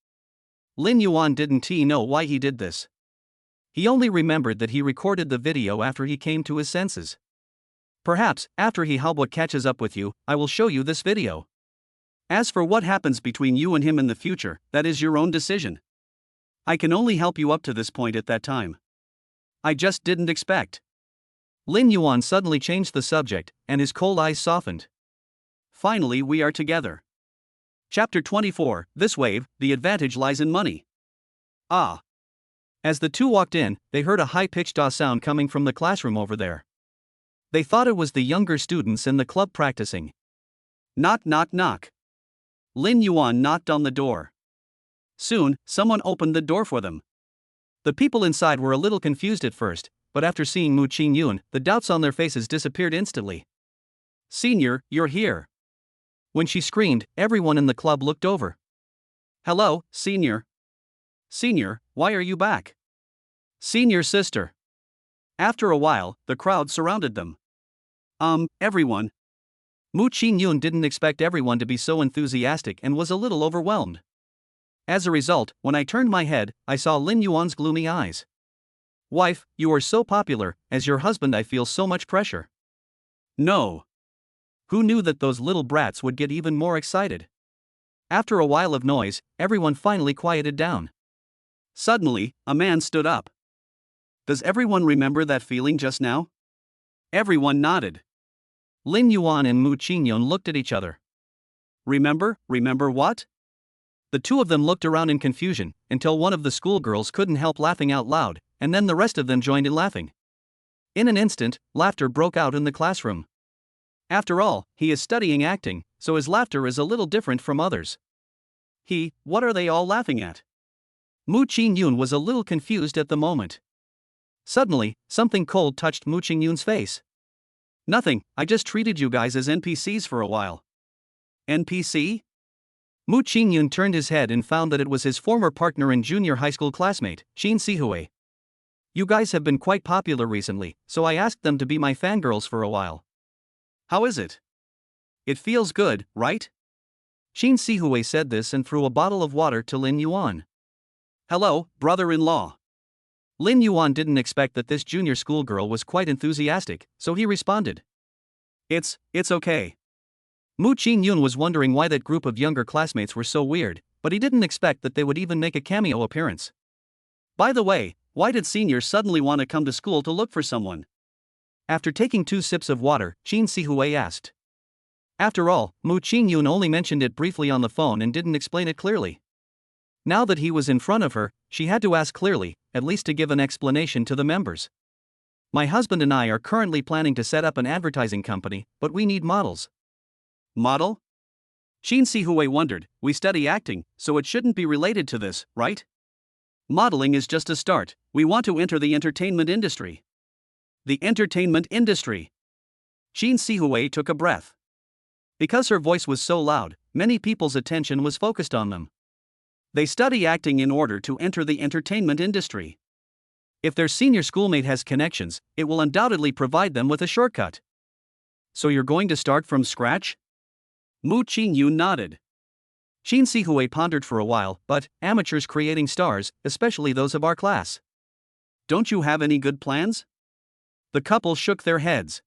Lin Yuan didn't know why he did this. He only remembered that he recorded the video after he came to his senses. "Perhaps, after He Haobo catches up with you, I will show you this video. As for what happens between you and him in the future, that is your own decision. I can only help you up to this point at that time. I just didn't expect." Lin Yuan suddenly changed the subject, and his cold eyes softened. "Finally we are together." Chapter 24, This Wave, the advantage lies in money. Ah. As the two walked in, they heard a high-pitched ah sound coming from the classroom over there. They thought it was the younger students in the club practicing. Knock knock knock. Lin Yuan knocked on the door. Soon, someone opened the door for them. The people inside were a little confused at first, but after seeing Mu Ching Yun, the doubts on their faces disappeared instantly. "Senior, you're here." When she screamed, everyone in the club looked over. "Hello, Senior." "Senior, why are you back?" "Senior sister." After a while, the crowd surrounded them. Everyone. Mu Ching Yun didn't expect everyone to be so enthusiastic and was a little overwhelmed. As a result, when I turned my head, I saw Lin Yuan's gloomy eyes. Wife, you are so popular, as your husband I feel so much pressure. No. Who knew that those little brats would get even more excited? After a while of noise, everyone finally quieted down. Suddenly, a man stood up. Does everyone remember that feeling just now? Everyone nodded. Lin Yuan and Mu Ching Yun looked at each other. Remember what? The two of them looked around in confusion, until one of the schoolgirls couldn't help laughing out loud, and then the rest of them joined in laughing. In an instant, laughter broke out in the classroom. After all, he is studying acting, so his laughter is a little different from others. What are they all laughing at? Mu Ching Yun was a little confused at the moment. Suddenly, something cold touched Mu Ching Yun's face. Nothing, I just treated you guys as NPCs for a while. NPC? Mu Ching Yun turned his head and found that it was his former partner and junior high school classmate, Qin Sihui. You guys have been quite popular recently, so I asked them to be my fangirls for a while. How is it? It feels good, right? Qin Sihui said this and threw a bottle of water to Lin Yuan. Hello, brother-in-law. Lin Yuan didn't expect that this junior schoolgirl was quite enthusiastic, so he responded. It's okay. Mu Ching Yun was wondering why that group of younger classmates were so weird, but he didn't expect that they would even make a cameo appearance. By the way, why did seniors suddenly want to come to school to look for someone? After taking 2 sips of water, Qin Sihui asked. After all, Mu Ching Yun only mentioned it briefly on the phone and didn't explain it clearly. Now that he was in front of her, she had to ask clearly, at least to give an explanation to the members. My husband and I are currently planning to set up an advertising company, but we need models. Model? Qin Sihui wondered, we study acting, so it shouldn't be related to this, right? Modeling is just a start, we want to enter the entertainment industry. The entertainment industry. Qin Sihui took a breath. Because her voice was so loud, many people's attention was focused on them. They study acting in order to enter the entertainment industry. If their senior schoolmate has connections, it will undoubtedly provide them with a shortcut. So you're going to start from scratch? Mu Ching Yun nodded. Qin Sihui pondered for a while, but amateurs creating stars, especially those of our class. Don't you have any good plans? The couple shook their heads.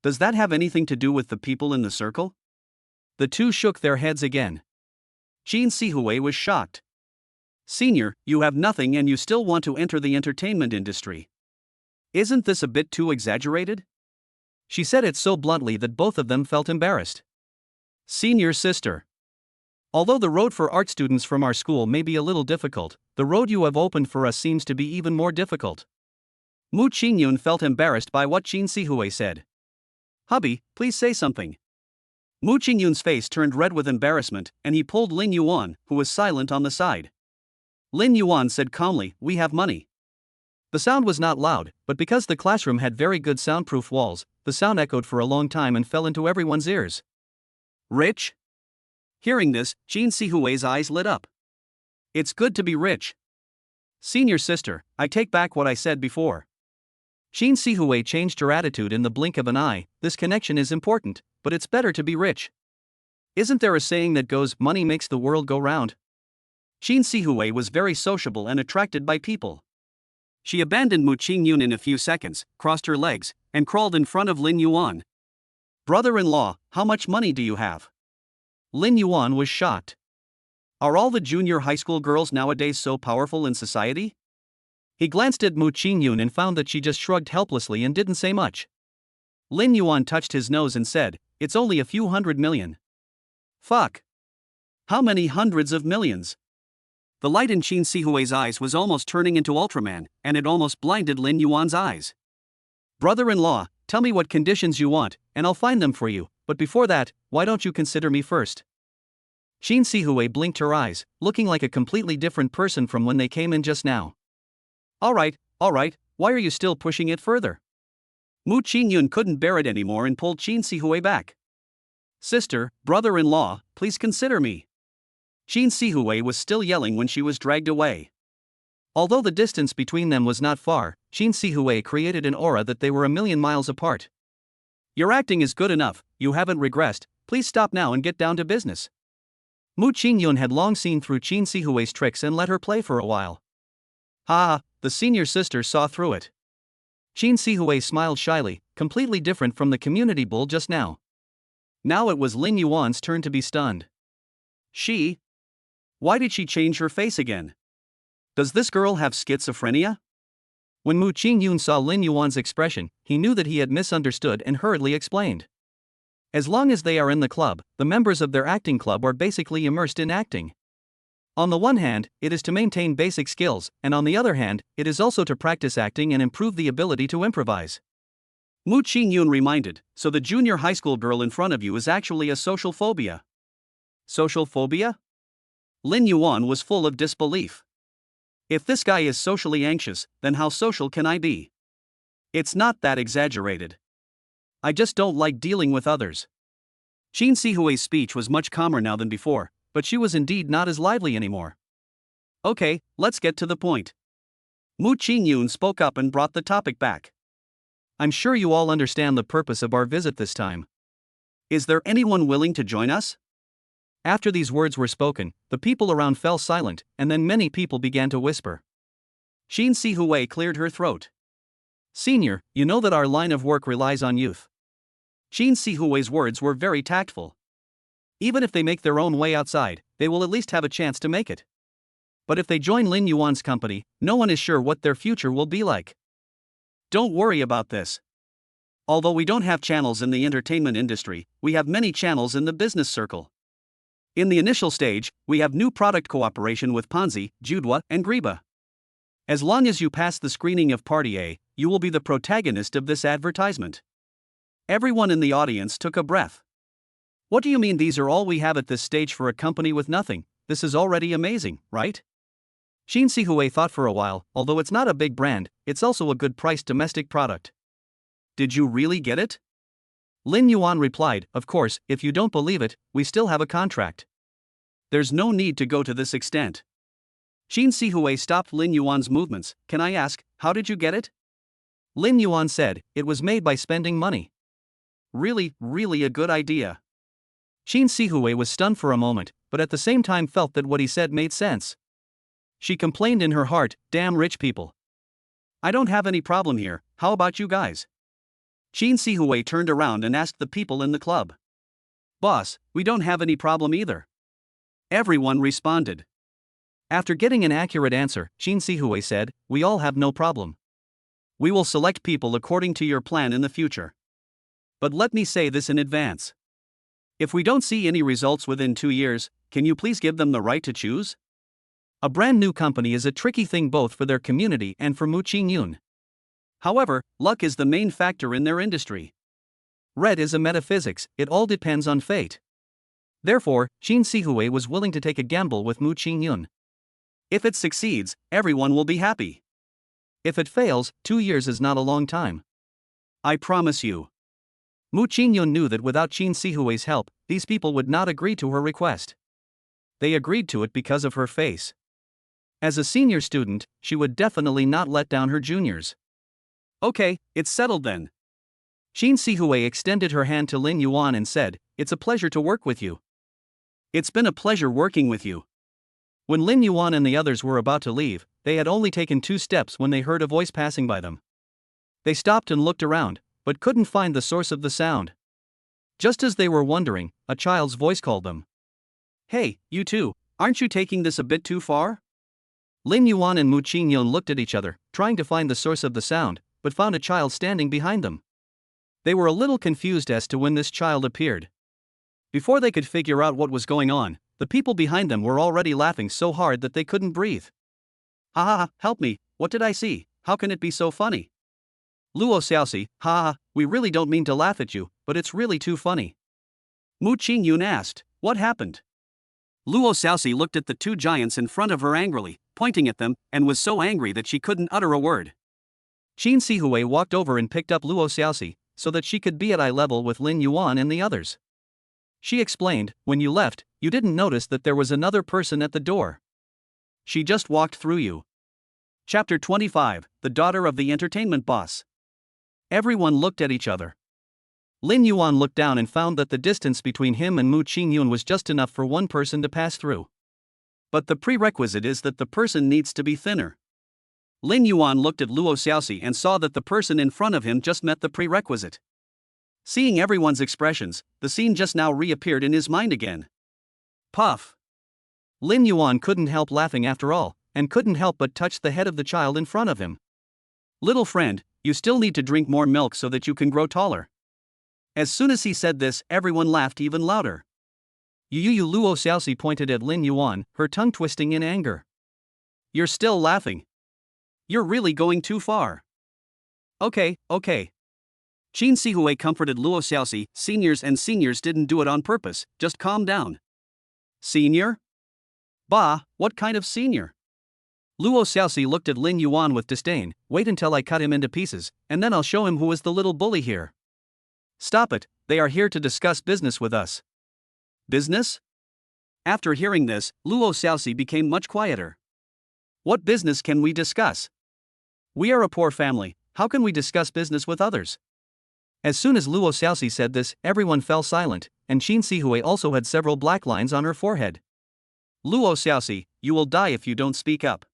Does that have anything to do with the people in the circle? The two shook their heads again. Qin Sihui was shocked. Senior, you have nothing and you still want to enter the entertainment industry. Isn't this a bit too exaggerated? She said it so bluntly that both of them felt embarrassed. Senior sister. Although the road for art students from our school may be a little difficult, the road you have opened for us seems to be even more difficult. Mu Ching Yun felt embarrassed by what Qin Sihui said. Hubby, please say something. Mu Ching Yun's face turned red with embarrassment, and he pulled Lin Yuan, who was silent on the side. Lin Yuan said calmly, we have money. The sound was not loud, but because the classroom had very good soundproof walls, the sound echoed for a long time and fell into everyone's ears. Rich? Hearing this, Qin Sihui's eyes lit up. It's good to be rich. Senior sister, I take back what I said before. Qin Sihui changed her attitude in the blink of an eye. This connection is important, but it's better to be rich. Isn't there a saying that goes, money makes the world go round? Qin Sihui was very sociable and attracted by people. She abandoned Mu Ching Yun in a few seconds, crossed her legs, and crawled in front of Lin Yuan. Brother-in-law, how much money do you have? Lin Yuan was shocked. Are all the junior high school girls nowadays so powerful in society? He glanced at Mu Ching Yun and found that she just shrugged helplessly and didn't say much. Lin Yuan touched his nose and said, it's only a few 100 million. Fuck. How many hundreds of millions? The light in Qin Sihui's eyes was almost turning into Ultraman, and it almost blinded Lin Yuan's eyes. Brother-in-law, tell me what conditions you want, and I'll find them for you, but before that, why don't you consider me first? Qin Sihui blinked her eyes, looking like a completely different person from when they came in just now. Alright, why are you still pushing it further? Mu Ching Yun couldn't bear it anymore and pulled Qin Sihui back. Sister, brother-in-law, please consider me. Qin Sihui was still yelling when she was dragged away. Although the distance between them was not far, Qin Sihui created an aura that they were a million miles apart. Your acting is good enough, you haven't regressed, please stop now and get down to business. Mu Ching Yun had long seen through Qin Sihui's tricks and let her play for a while. Ha, the senior sister saw through it. Qin Sihui smiled shyly, completely different from the community bull just now. Now it was Lin Yuan's turn to be stunned. She? Why did she change her face again? Does this girl have schizophrenia? When Mu Ching Yun saw Lin Yuan's expression, he knew that he had misunderstood and hurriedly explained. As long as they are in the club, the members of their acting club are basically immersed in acting. On the one hand, it is to maintain basic skills, and on the other hand, it is also to practice acting and improve the ability to improvise. Mu Ching Yun reminded, so the junior high school girl in front of you is actually a social phobia. Social phobia? Lin Yuan was full of disbelief. If this guy is socially anxious, then how social can I be? It's not that exaggerated. I just don't like dealing with others. Qin Sihui's speech was much calmer now than before, but she was indeed not as lively anymore. Okay, let's get to the point. Mu Ching Yun spoke up and brought the topic back. I'm sure you all understand the purpose of our visit this time. Is there anyone willing to join us? After these words were spoken, the people around fell silent, and then many people began to whisper. Qin Sihui cleared her throat. Senior, you know that our line of work relies on youth. Qin Sihui's words were very tactful. Even if they make their own way outside, they will at least have a chance to make it. But if they join Lin Yuan's company, no one is sure what their future will be like. Don't worry about this. Although we don't have channels in the entertainment industry, we have many channels in the business circle. In the initial stage, we have new product cooperation with Ponzi, Judwa, and Griba. As long as you pass the screening of part.A, you will be the protagonist of this advertisement. Everyone in the audience took a breath. What do you mean these are all we have at this stage for a company with nothing? This is already amazing, right? Qin Sihui thought for a while, although it's not a big brand, it's also a good priced domestic product. Did you really get it? Lin Yuan replied, of course, if you don't believe it, we still have a contract. There's no need to go to this extent. Qin Sihui stopped Lin Yuan's movements. Can I ask, how did you get it? Lin Yuan said, it was made by spending money. Really a good idea. Qin Sihui was stunned for a moment, but at the same time felt that what he said made sense. She complained in her heart, damn rich people. I don't have any problem here, how about you guys? Qin Sihui turned around and asked the people in the club. Boss, we don't have any problem either. Everyone responded. After getting an accurate answer, Qin Sihui said, we all have no problem. We will select people according to your plan in the future. But let me say this in advance. If we don't see any results within 2 years, can you please give them the right to choose? A brand new company is a tricky thing both for their community and for Mu Ching Yun. However, luck is the main factor in their industry. Red is a metaphysics, it all depends on fate. Therefore, Qin Sihui was willing to take a gamble with Mu Ching Yun. If it succeeds, everyone will be happy. If it fails, 2 years is not a long time. I promise you. Mu Ching Yun knew that without Qin Sihui's help, these people would not agree to her request. They agreed to it because of her face. As a senior student, she would definitely not let down her juniors. Okay, it's settled then. Qin Sihui extended her hand to Lin Yuan and said, it's a pleasure to work with you. It's been a pleasure working with you. When Lin Yuan and the others were about to leave, they had only taken 2 steps when they heard a voice passing by them. They stopped and looked around, but couldn't find the source of the sound. Just as they were wondering, a child's voice called them. Hey, you two, aren't you taking this a bit too far? Lin Yuan and Mu Ching Yun looked at each other, trying to find the source of the sound, but found a child standing behind them. They were a little confused as to when this child appeared. Before they could figure out what was going on, the people behind them were already laughing so hard that they couldn't breathe. Ha ha ha, help me, what did I see, how can it be so funny? Luo Xiaoxi, ha ha, we really don't mean to laugh at you, but it's really too funny. Mu Ching Yun asked, what happened? Luo Xiaoxi looked at the 2 giants in front of her angrily, pointing at them, and was so angry that she couldn't utter a word. Qin Sihui walked over and picked up Luo Xiaoxi, so that she could be at eye level with Lin Yuan and the others. She explained, when you left, you didn't notice that there was another person at the door. She just walked through you. Chapter 25, The Daughter of the Entertainment Boss. Everyone looked at each other. Lin Yuan looked down and found that the distance between him and Mu Ching Yun was just enough for one person to pass through. But the prerequisite is that the person needs to be thinner. Lin Yuan looked at Luo Xiaoxi and saw that the person in front of him just met the prerequisite. Seeing everyone's expressions, the scene just now reappeared in his mind again. Puff! Lin Yuan couldn't help laughing after all, and couldn't help but touch the head of the child in front of him. Little friend, you still need to drink more milk so that you can grow taller. As soon as he said this, everyone laughed even louder. Yu Luo Xiaoxi pointed at Lin Yuan, her tongue twisting in anger. You're still laughing. You're really going too far. Okay. Qin Sihui comforted Luo Xiaoxi, seniors didn't do it on purpose, just calm down. Senior? Bah, what kind of senior? Luo Xiaoxi looked at Lin Yuan with disdain. Wait until I cut him into pieces, and then I'll show him who is the little bully here. Stop it, they are here to discuss business with us. Business? After hearing this, Luo Xiaoxi became much quieter. What business can we discuss? We are a poor family, how can we discuss business with others? As soon as Luo Xiaoxi said this, everyone fell silent, and Qin Sihui also had several black lines on her forehead. Luo Xiaoxi, you will die if you don't speak up.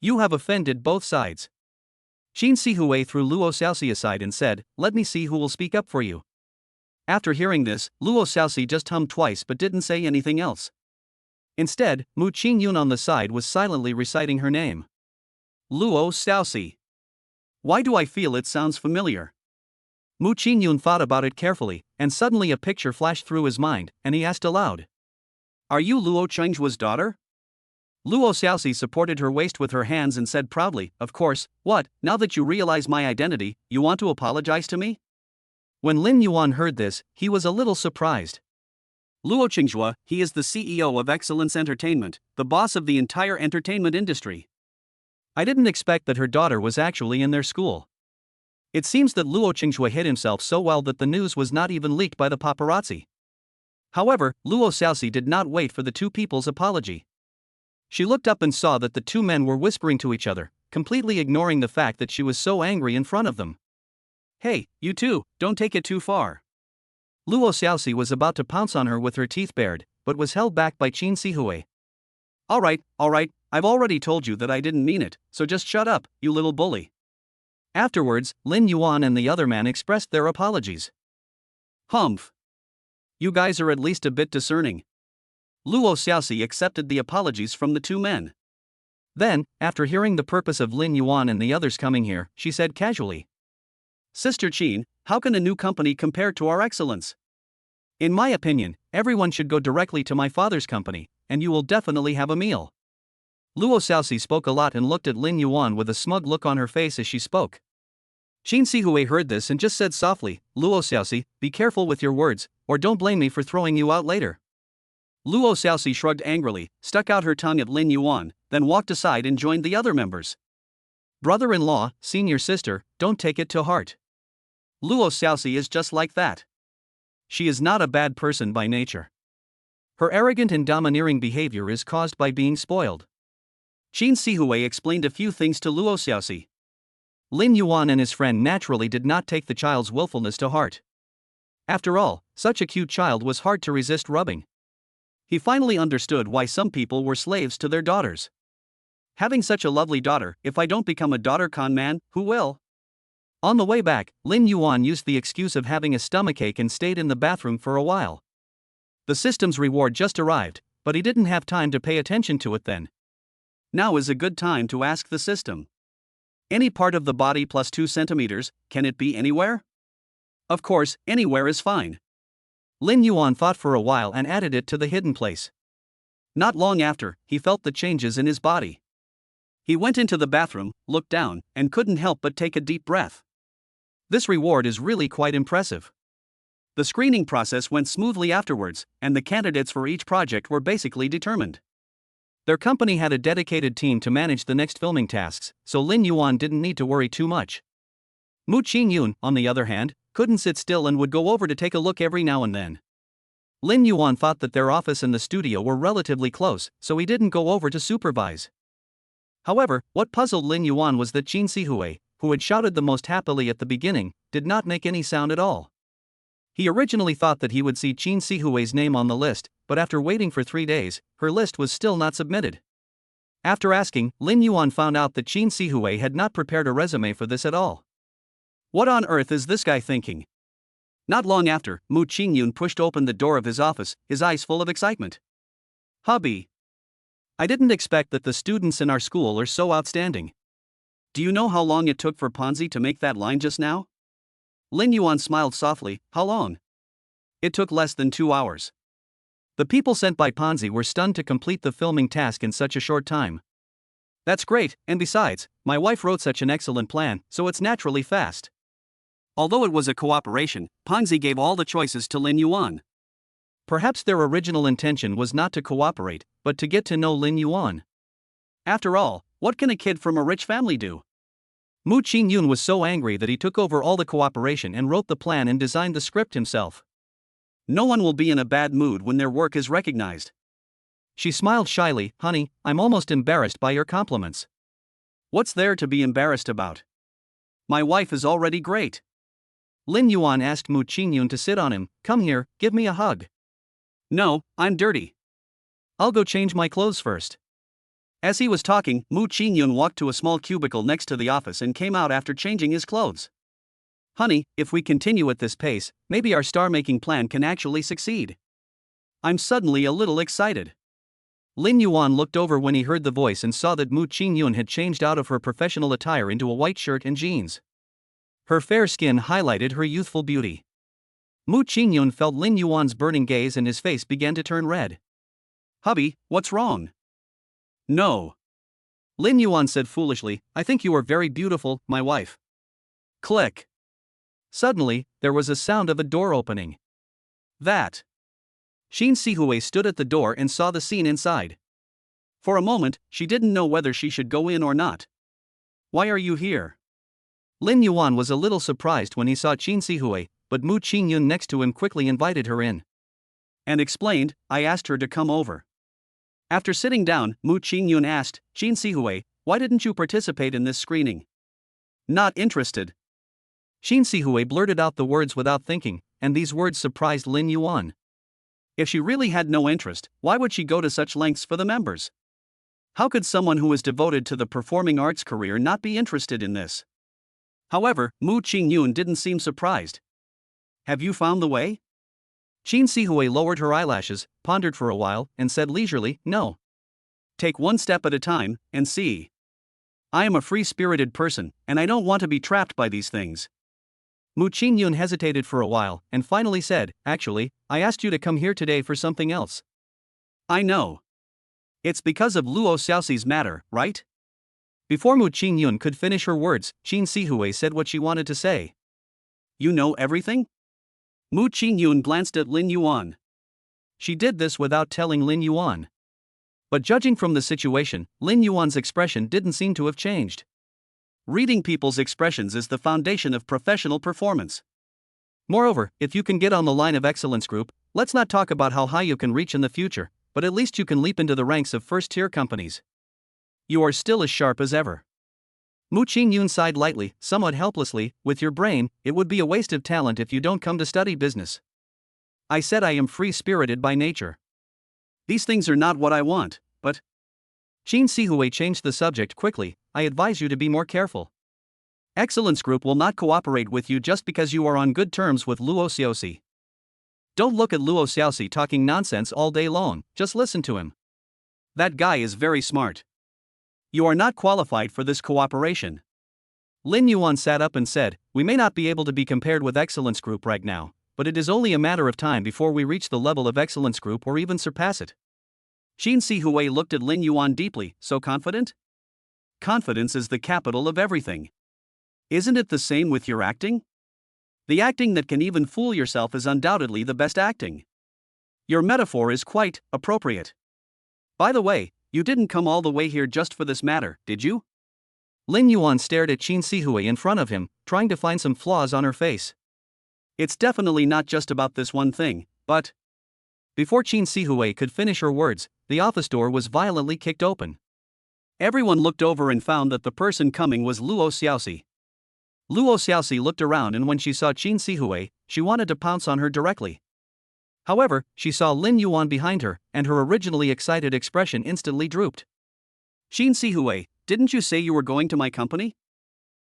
You have offended both sides. Qin Sihui threw Luo Xiaoxi aside and said, let me see who will speak up for you. After hearing this, Luo Xiaoxi just hummed twice but didn't say anything else. Instead, Mu Ching Yun on the side was silently reciting her name. Luo Xiaoxi. Why do I feel it sounds familiar? Mu Ching Yun thought about it carefully, and suddenly a picture flashed through his mind, and he asked aloud. Are you Luo Chenghua's daughter? Luo Xiaoxi supported her waist with her hands and said proudly, of course, what, now that you realize my identity, you want to apologize to me? When Lin Yuan heard this, he was a little surprised. Luo Chenghua, he is the CEO of Excellence Entertainment, the boss of the entire entertainment industry. I didn't expect that her daughter was actually in their school. It seems that Luo Chenghua hid himself so well that the news was not even leaked by the paparazzi. However, Luo Xiaoxi did not wait for the two people's apology. She looked up and saw that the two men were whispering to each other, completely ignoring the fact that she was so angry in front of them. Hey, you two, don't take it too far. Luo Xiaoxi was about to pounce on her with her teeth bared, but was held back by Qin Sihui. Alright, I've already told you that I didn't mean it, so just shut up, you little bully. Afterwards, Lin Yuan and the other man expressed their apologies. Humph. You guys are at least a bit discerning. Luo Xiaoxi accepted the apologies from the two men. Then, after hearing the purpose of Lin Yuan and the others coming here, she said casually. Sister Qin, how can a new company compare to our excellence? In my opinion, everyone should go directly to my father's company, and you will definitely have a meal. Luo Xiaoxi spoke a lot and looked at Lin Yuan with a smug look on her face as she spoke. Qin Sihui heard this and just said softly, Luo Xiaoxi, be careful with your words, or don't blame me for throwing you out later. Luo Xiaoxi shrugged angrily, stuck out her tongue at Lin Yuan, then walked aside and joined the other members. Brother-in-law, senior sister, don't take it to heart. Luo Xiaoxi is just like that. She is not a bad person by nature. Her arrogant and domineering behavior is caused by being spoiled. Qin Sihui explained a few things to Luo Xiaoxi. Lin Yuan and his friend naturally did not take the child's willfulness to heart. After all, such a cute child was hard to resist rubbing. He finally understood why some people were slaves to their daughters. Having such a lovely daughter, if I don't become a daughter con man, who will? On the way back, Lin Yuan used the excuse of having a stomachache and stayed in the bathroom for a while. The system's reward just arrived, but he didn't have time to pay attention to it then. Now is a good time to ask the system. Any part of the body plus 2 centimeters, can it be anywhere? Of course, anywhere is fine. Lin Yuan thought for a while and added it to the hidden place. Not long after, he felt the changes in his body. He went into the bathroom, looked down, and couldn't help but take a deep breath. This reward is really quite impressive. The screening process went smoothly afterwards, and the candidates for each project were basically determined. Their company had a dedicated team to manage the next filming tasks, so Lin Yuan didn't need to worry too much. Mu Ching Yun, on the other hand, couldn't sit still and would go over to take a look every now and then. Lin Yuan thought that their office and the studio were relatively close, so he didn't go over to supervise. However, what puzzled Lin Yuan was that Qin Sihui, who had shouted the most happily at the beginning, did not make any sound at all. He originally thought that he would see Qin Sihui's name on the list, but after waiting for 3 days, her list was still not submitted. After asking, Lin Yuan found out that Qin Sihui had not prepared a resume for this at all. What on earth is this guy thinking? Not long after, Mu Ching Yun pushed open the door of his office, his eyes full of excitement. Hubby, I didn't expect that the students in our school are so outstanding. Do you know how long it took for Ponzi to make that line just now? Lin Yuan smiled softly. How long? It took less than 2 hours. The people sent by Ponzi were stunned to complete the filming task in such a short time. That's great, and besides, my wife wrote such an excellent plan, so it's naturally fast. Although it was a cooperation, Ponzi gave all the choices to Lin Yuan. Perhaps their original intention was not to cooperate, but to get to know Lin Yuan. After all, what can a kid from a rich family do? Mu Ching Yun was so angry that he took over all the cooperation and wrote the plan and designed the script himself. No one will be in a bad mood when their work is recognized. She smiled shyly. Honey, I'm almost embarrassed by your compliments. What's there to be embarrassed about? My wife is already great. Lin Yuan asked Mu Ching Yun to sit on him. Come here, give me a hug. No, I'm dirty. I'll go change my clothes first. As he was talking, Mu Ching Yun walked to a small cubicle next to the office and came out after changing his clothes. Honey, if we continue at this pace, maybe our star-making plan can actually succeed. I'm suddenly a little excited. Lin Yuan looked over when he heard the voice and saw that Mu Ching Yun had changed out of her professional attire into a white shirt and jeans. Her fair skin highlighted her youthful beauty. Mu Ching Yun felt Lin Yuan's burning gaze and his face began to turn red. Hubby, what's wrong? No. Lin Yuan said foolishly, I think you are very beautiful, my wife. Click. Suddenly, there was a sound of a door opening. That. Qin Sihui stood at the door and saw the scene inside. For a moment, she didn't know whether she should go in or not. Why are you here? Lin Yuan was a little surprised when he saw Qin Sihui, but Mu Ching Yun next to him quickly invited her in. And explained, I asked her to come over. After sitting down, Mu Ching Yun asked, Qin Sihui, why didn't you participate in this screening? Not interested. Qin Sihui blurted out the words without thinking, and these words surprised Lin Yuan. If she really had no interest, why would she go to such lengths for the members? How could someone who is devoted to the performing arts career not be interested in this? However, Mu Ching Yun didn't seem surprised. Have you found the way? Qin Sihui lowered her eyelashes, pondered for a while, and said leisurely, no. Take one step at a time, and see. I am a free-spirited person, and I don't want to be trapped by these things. Mu Ching Yun hesitated for a while, and finally said, actually, I asked you to come here today for something else. I know. It's because of Luo Xiaoxi's matter, right? Before Mu Ching Yun could finish her words, Qin Sihui said what she wanted to say. You know everything? Mu Ching Yun glanced at Lin Yuan. She did this without telling Lin Yuan. But judging from the situation, Lin Yuan's expression didn't seem to have changed. Reading people's expressions is the foundation of professional performance. Moreover, if you can get on the line of excellence group, let's not talk about how high you can reach in the future, but at least you can leap into the ranks of first-tier companies. You are still as sharp as ever. Mu Ching Yun sighed lightly, somewhat helplessly. With your brain, it would be a waste of talent if you don't come to study business. I said I am free-spirited by nature. These things are not what I want, but... Qin Sihui changed the subject quickly. I advise you to be more careful. Excellence Group will not cooperate with you just because you are on good terms with Luo Xiaoxi. Don't look at Luo Xiaoxi talking nonsense all day long, just listen to him. That guy is very smart. You are not qualified for this cooperation. Lin Yuan sat up and said, we may not be able to be compared with Excellence Group right now, but it is only a matter of time before we reach the level of Excellence Group or even surpass it. Qin Sihui looked at Lin Yuan deeply. So confident? Confidence is the capital of everything. Isn't it the same with your acting? The acting that can even fool yourself is undoubtedly the best acting. Your metaphor is quite appropriate. By the way, you didn't come all the way here just for this matter, did you? Lin Yuan stared at Qin Sihui in front of him, trying to find some flaws on her face. It's definitely not just about this one thing, but... Before Qin Sihui could finish her words, the office door was violently kicked open. Everyone looked over and found that the person coming was Luo Xiaoxi. Luo Xiaoxi looked around, and when she saw Qin Sihui, she wanted to pounce on her directly. However, she saw Lin Yuan behind her, and her originally excited expression instantly drooped. Qin Sihui, didn't you say you were going to my company?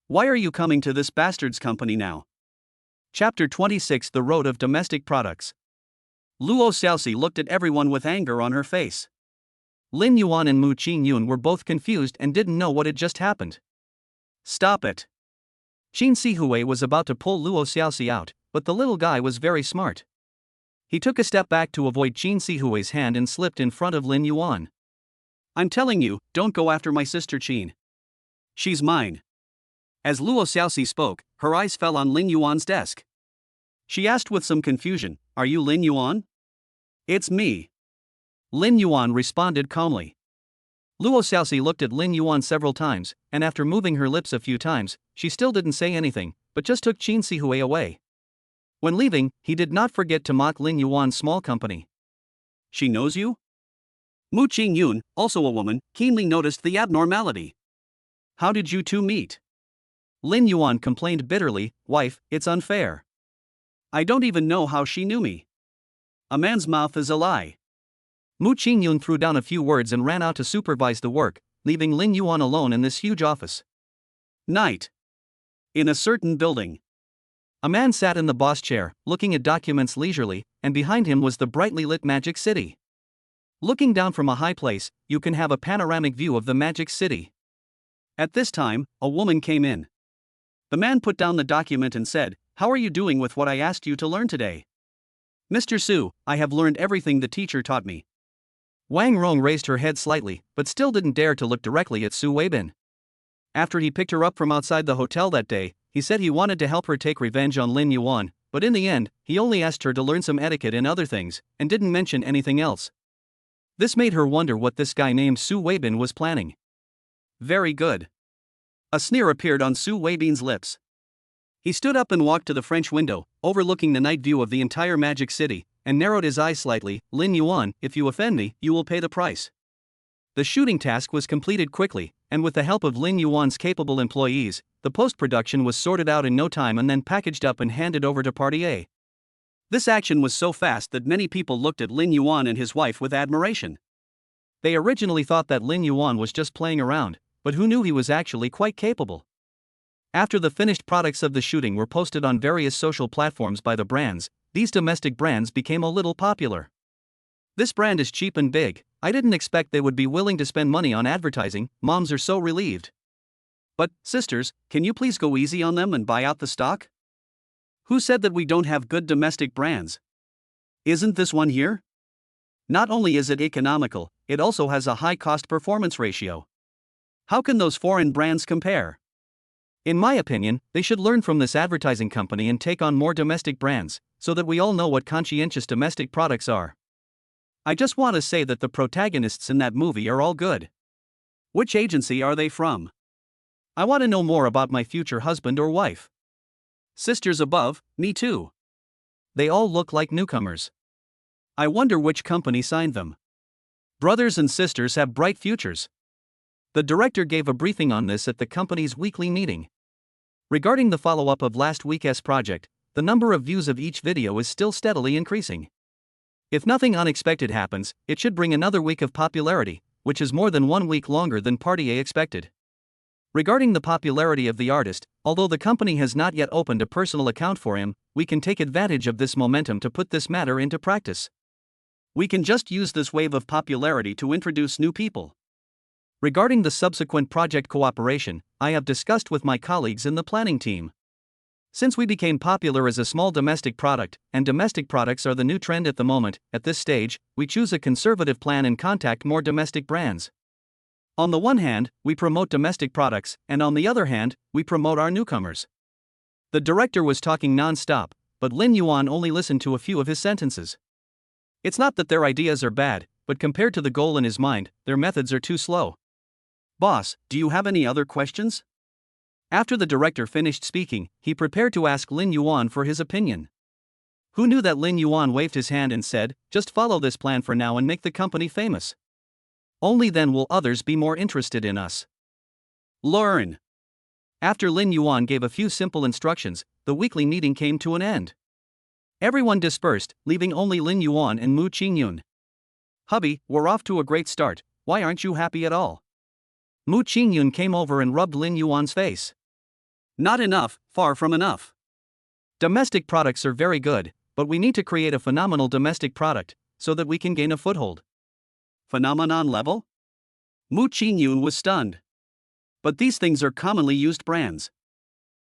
Why are you coming to this bastard's company now? Chapter 26: The Road of Domestic Products. Luo Xiaoxi looked at everyone with anger on her face. Lin Yuan and Mu Ching Yun were both confused and didn't know what had just happened. Stop it! Qin Sihui was about to pull Luo Xiaoxi out, but the little guy was very smart. He took a step back to avoid Qin Sihui's hand and slipped in front of Lin Yuan. I'm telling you, don't go after my sister Qin. She's mine. As Luo Xiaoxi spoke, her eyes fell on Lin Yuan's desk. She asked with some confusion, "Are you Lin Yuan?" "It's me." Lin Yuan responded calmly. Luo Xiaoxi looked at Lin Yuan several times, and after moving her lips a few times, she still didn't say anything, but just took Qin Sihui away. When leaving, he did not forget to mock Lin Yuan's small company. She knows you? Mu Ching Yun, also a woman, keenly noticed the abnormality. How did you two meet? Lin Yuan complained bitterly, "Wife, it's unfair. I don't even know how she knew me. A man's mouth is a lie." Mu Ching Yun threw down a few words and ran out to supervise the work, leaving Lin Yuan alone in this huge office. Night. In a certain building. A man sat in the boss chair, looking at documents leisurely, and behind him was the brightly lit Magic City. Looking down from a high place, you can have a panoramic view of the Magic City. At this time, a woman came in. The man put down the document and said, "How are you doing with what I asked you to learn today?" "Mr. Su, I have learned everything the teacher taught me." Wang Rong raised her head slightly, but still didn't dare to look directly at Su Weibin. After he picked her up from outside the hotel that day, he said he wanted to help her take revenge on Lin Yuan, but in the end, he only asked her to learn some etiquette and other things, and didn't mention anything else. This made her wonder what this guy named Su Weibin was planning. Very good. A sneer appeared on Su Weibin's lips. He stood up and walked to the French window, overlooking the night view of the entire Magic City, and narrowed his eyes slightly. "Lin Yuan, if you offend me, you will pay the price." The shooting task was completed quickly, and with the help of Lin Yuan's capable employees, the post-production was sorted out in no time and then packaged up and handed over to part.A. This action was so fast that many people looked at Lin Yuan and his wife with admiration. They originally thought that Lin Yuan was just playing around, but who knew he was actually quite capable. After the finished products of the shooting were posted on various social platforms by the brands, these domestic brands became a little popular. "This brand is cheap and big. I didn't expect they would be willing to spend money on advertising. Moms are so relieved. But, sisters, can you please go easy on them and buy out the stock? Who said that we don't have good domestic brands? Isn't this one here? Not only is it economical, it also has a high cost-performance ratio. How can those foreign brands compare?" In my opinion, they should learn from this advertising company and take on more domestic brands, so that we all know what conscientious domestic products are. I just want to say that the protagonists in that movie are all good. Which agency are they from? I want to know more about my future husband or wife. Sisters above, me too. They all look like newcomers. I wonder which company signed them. Brothers and sisters have bright futures. The director gave a briefing on this at the company's weekly meeting. Regarding the follow-up of last week's project, the number of views of each video is still steadily increasing. If nothing unexpected happens, it should bring another week of popularity, which is more than 1 week longer than part.A expected. Regarding the popularity of the artist, although the company has not yet opened a personal account for him, we can take advantage of this momentum to put this matter into practice. We can just use this wave of popularity to introduce new people. Regarding the subsequent project cooperation, I have discussed with my colleagues in the planning team. Since we became popular as a small domestic product, and domestic products are the new trend at the moment, at this stage, we choose a conservative plan and contact more domestic brands. On the one hand, we promote domestic products, and on the other hand, we promote our newcomers. The director was talking non-stop, but Lin Yuan only listened to a few of his sentences. It's not that their ideas are bad, but compared to the goal in his mind, their methods are too slow. "Boss, do you have any other questions?" After the director finished speaking, he prepared to ask Lin Yuan for his opinion. Who knew that Lin Yuan waved his hand and said, "Just follow this plan for now and make the company famous." Only then will others be more interested in us. Learn. After Lin Yuan gave a few simple instructions, the weekly meeting came to an end. Everyone dispersed, leaving only Lin Yuan and Mu Ching Yun. Hubby, we're off to a great start, why aren't you happy at all? Mu Ching Yun came over and rubbed Lin Yuan's face. Not enough, far from enough. Domestic products are very good, but we need to create a phenomenal domestic product, so that we can gain a foothold. Phenomenon level? Mu Ching Yun was stunned. But these things are commonly used brands.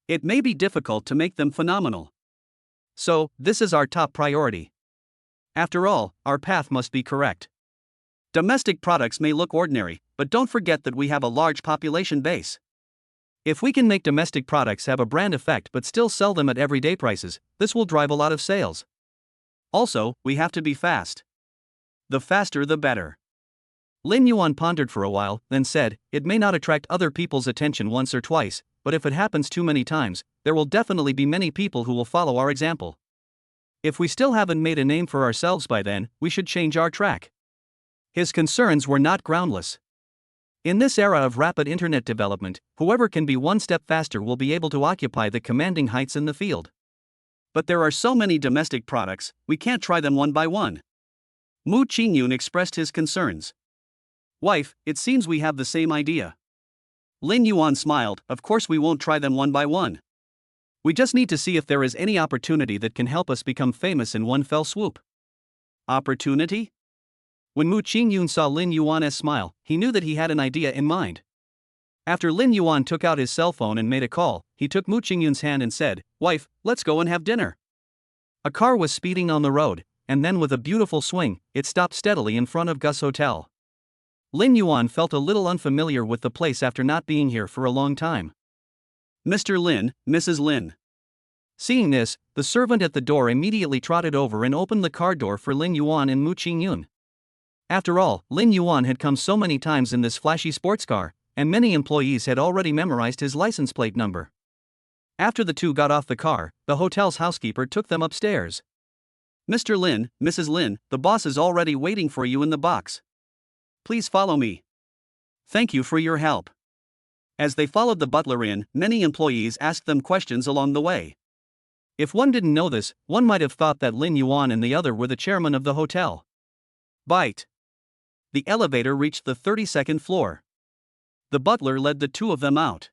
It may be difficult to make them phenomenal. So, this is our top priority. After all, our path must be correct. Domestic products may look ordinary, but don't forget that we have a large population base. If we can make domestic products have a brand effect but still sell them at everyday prices, this will drive a lot of sales. Also, we have to be fast. The faster the better. Lin Yuan pondered for a while, then said, it may not attract other people's attention once or twice, but if it happens too many times, there will definitely be many people who will follow our example. If we still haven't made a name for ourselves by then, we should change our track. His concerns were not groundless. In this era of rapid internet development, whoever can be one step faster will be able to occupy the commanding heights in the field. But there are so many domestic products, we can't try them one by one. Mu Ching Yun expressed his concerns. Wife, it seems we have the same idea. Lin Yuan smiled, of course we won't try them one by one. We just need to see if there is any opportunity that can help us become famous in one fell swoop. Opportunity? When Mu Ching Yun saw Lin Yuan's smile, he knew that he had an idea in mind. After Lin Yuan took out his cell phone and made a call, he took Mu Ching Yun's hand and said, Wife, let's go and have dinner. A car was speeding on the road, and then with a beautiful swing, it stopped steadily in front of Gus Hotel. Lin Yuan felt a little unfamiliar with the place after not being here for a long time. Mr. Lin, Mrs. Lin. Seeing this, the servant at the door immediately trotted over and opened the car door for Lin Yuan and Mu Ching Yun. After all, Lin Yuan had come so many times in this flashy sports car, and many employees had already memorized his license plate number. After the two got off the car, the hotel's housekeeper took them upstairs. Mr. Lin, Mrs. Lin, the boss is already waiting for you in the box. Please follow me. Thank you for your help. As they followed the butler in, many employees asked them questions along the way. If one didn't know this, one might have thought that Lin Yuan and the other were the chairman of the hotel. Bite. The elevator reached the 32nd floor. The butler led the two of them out.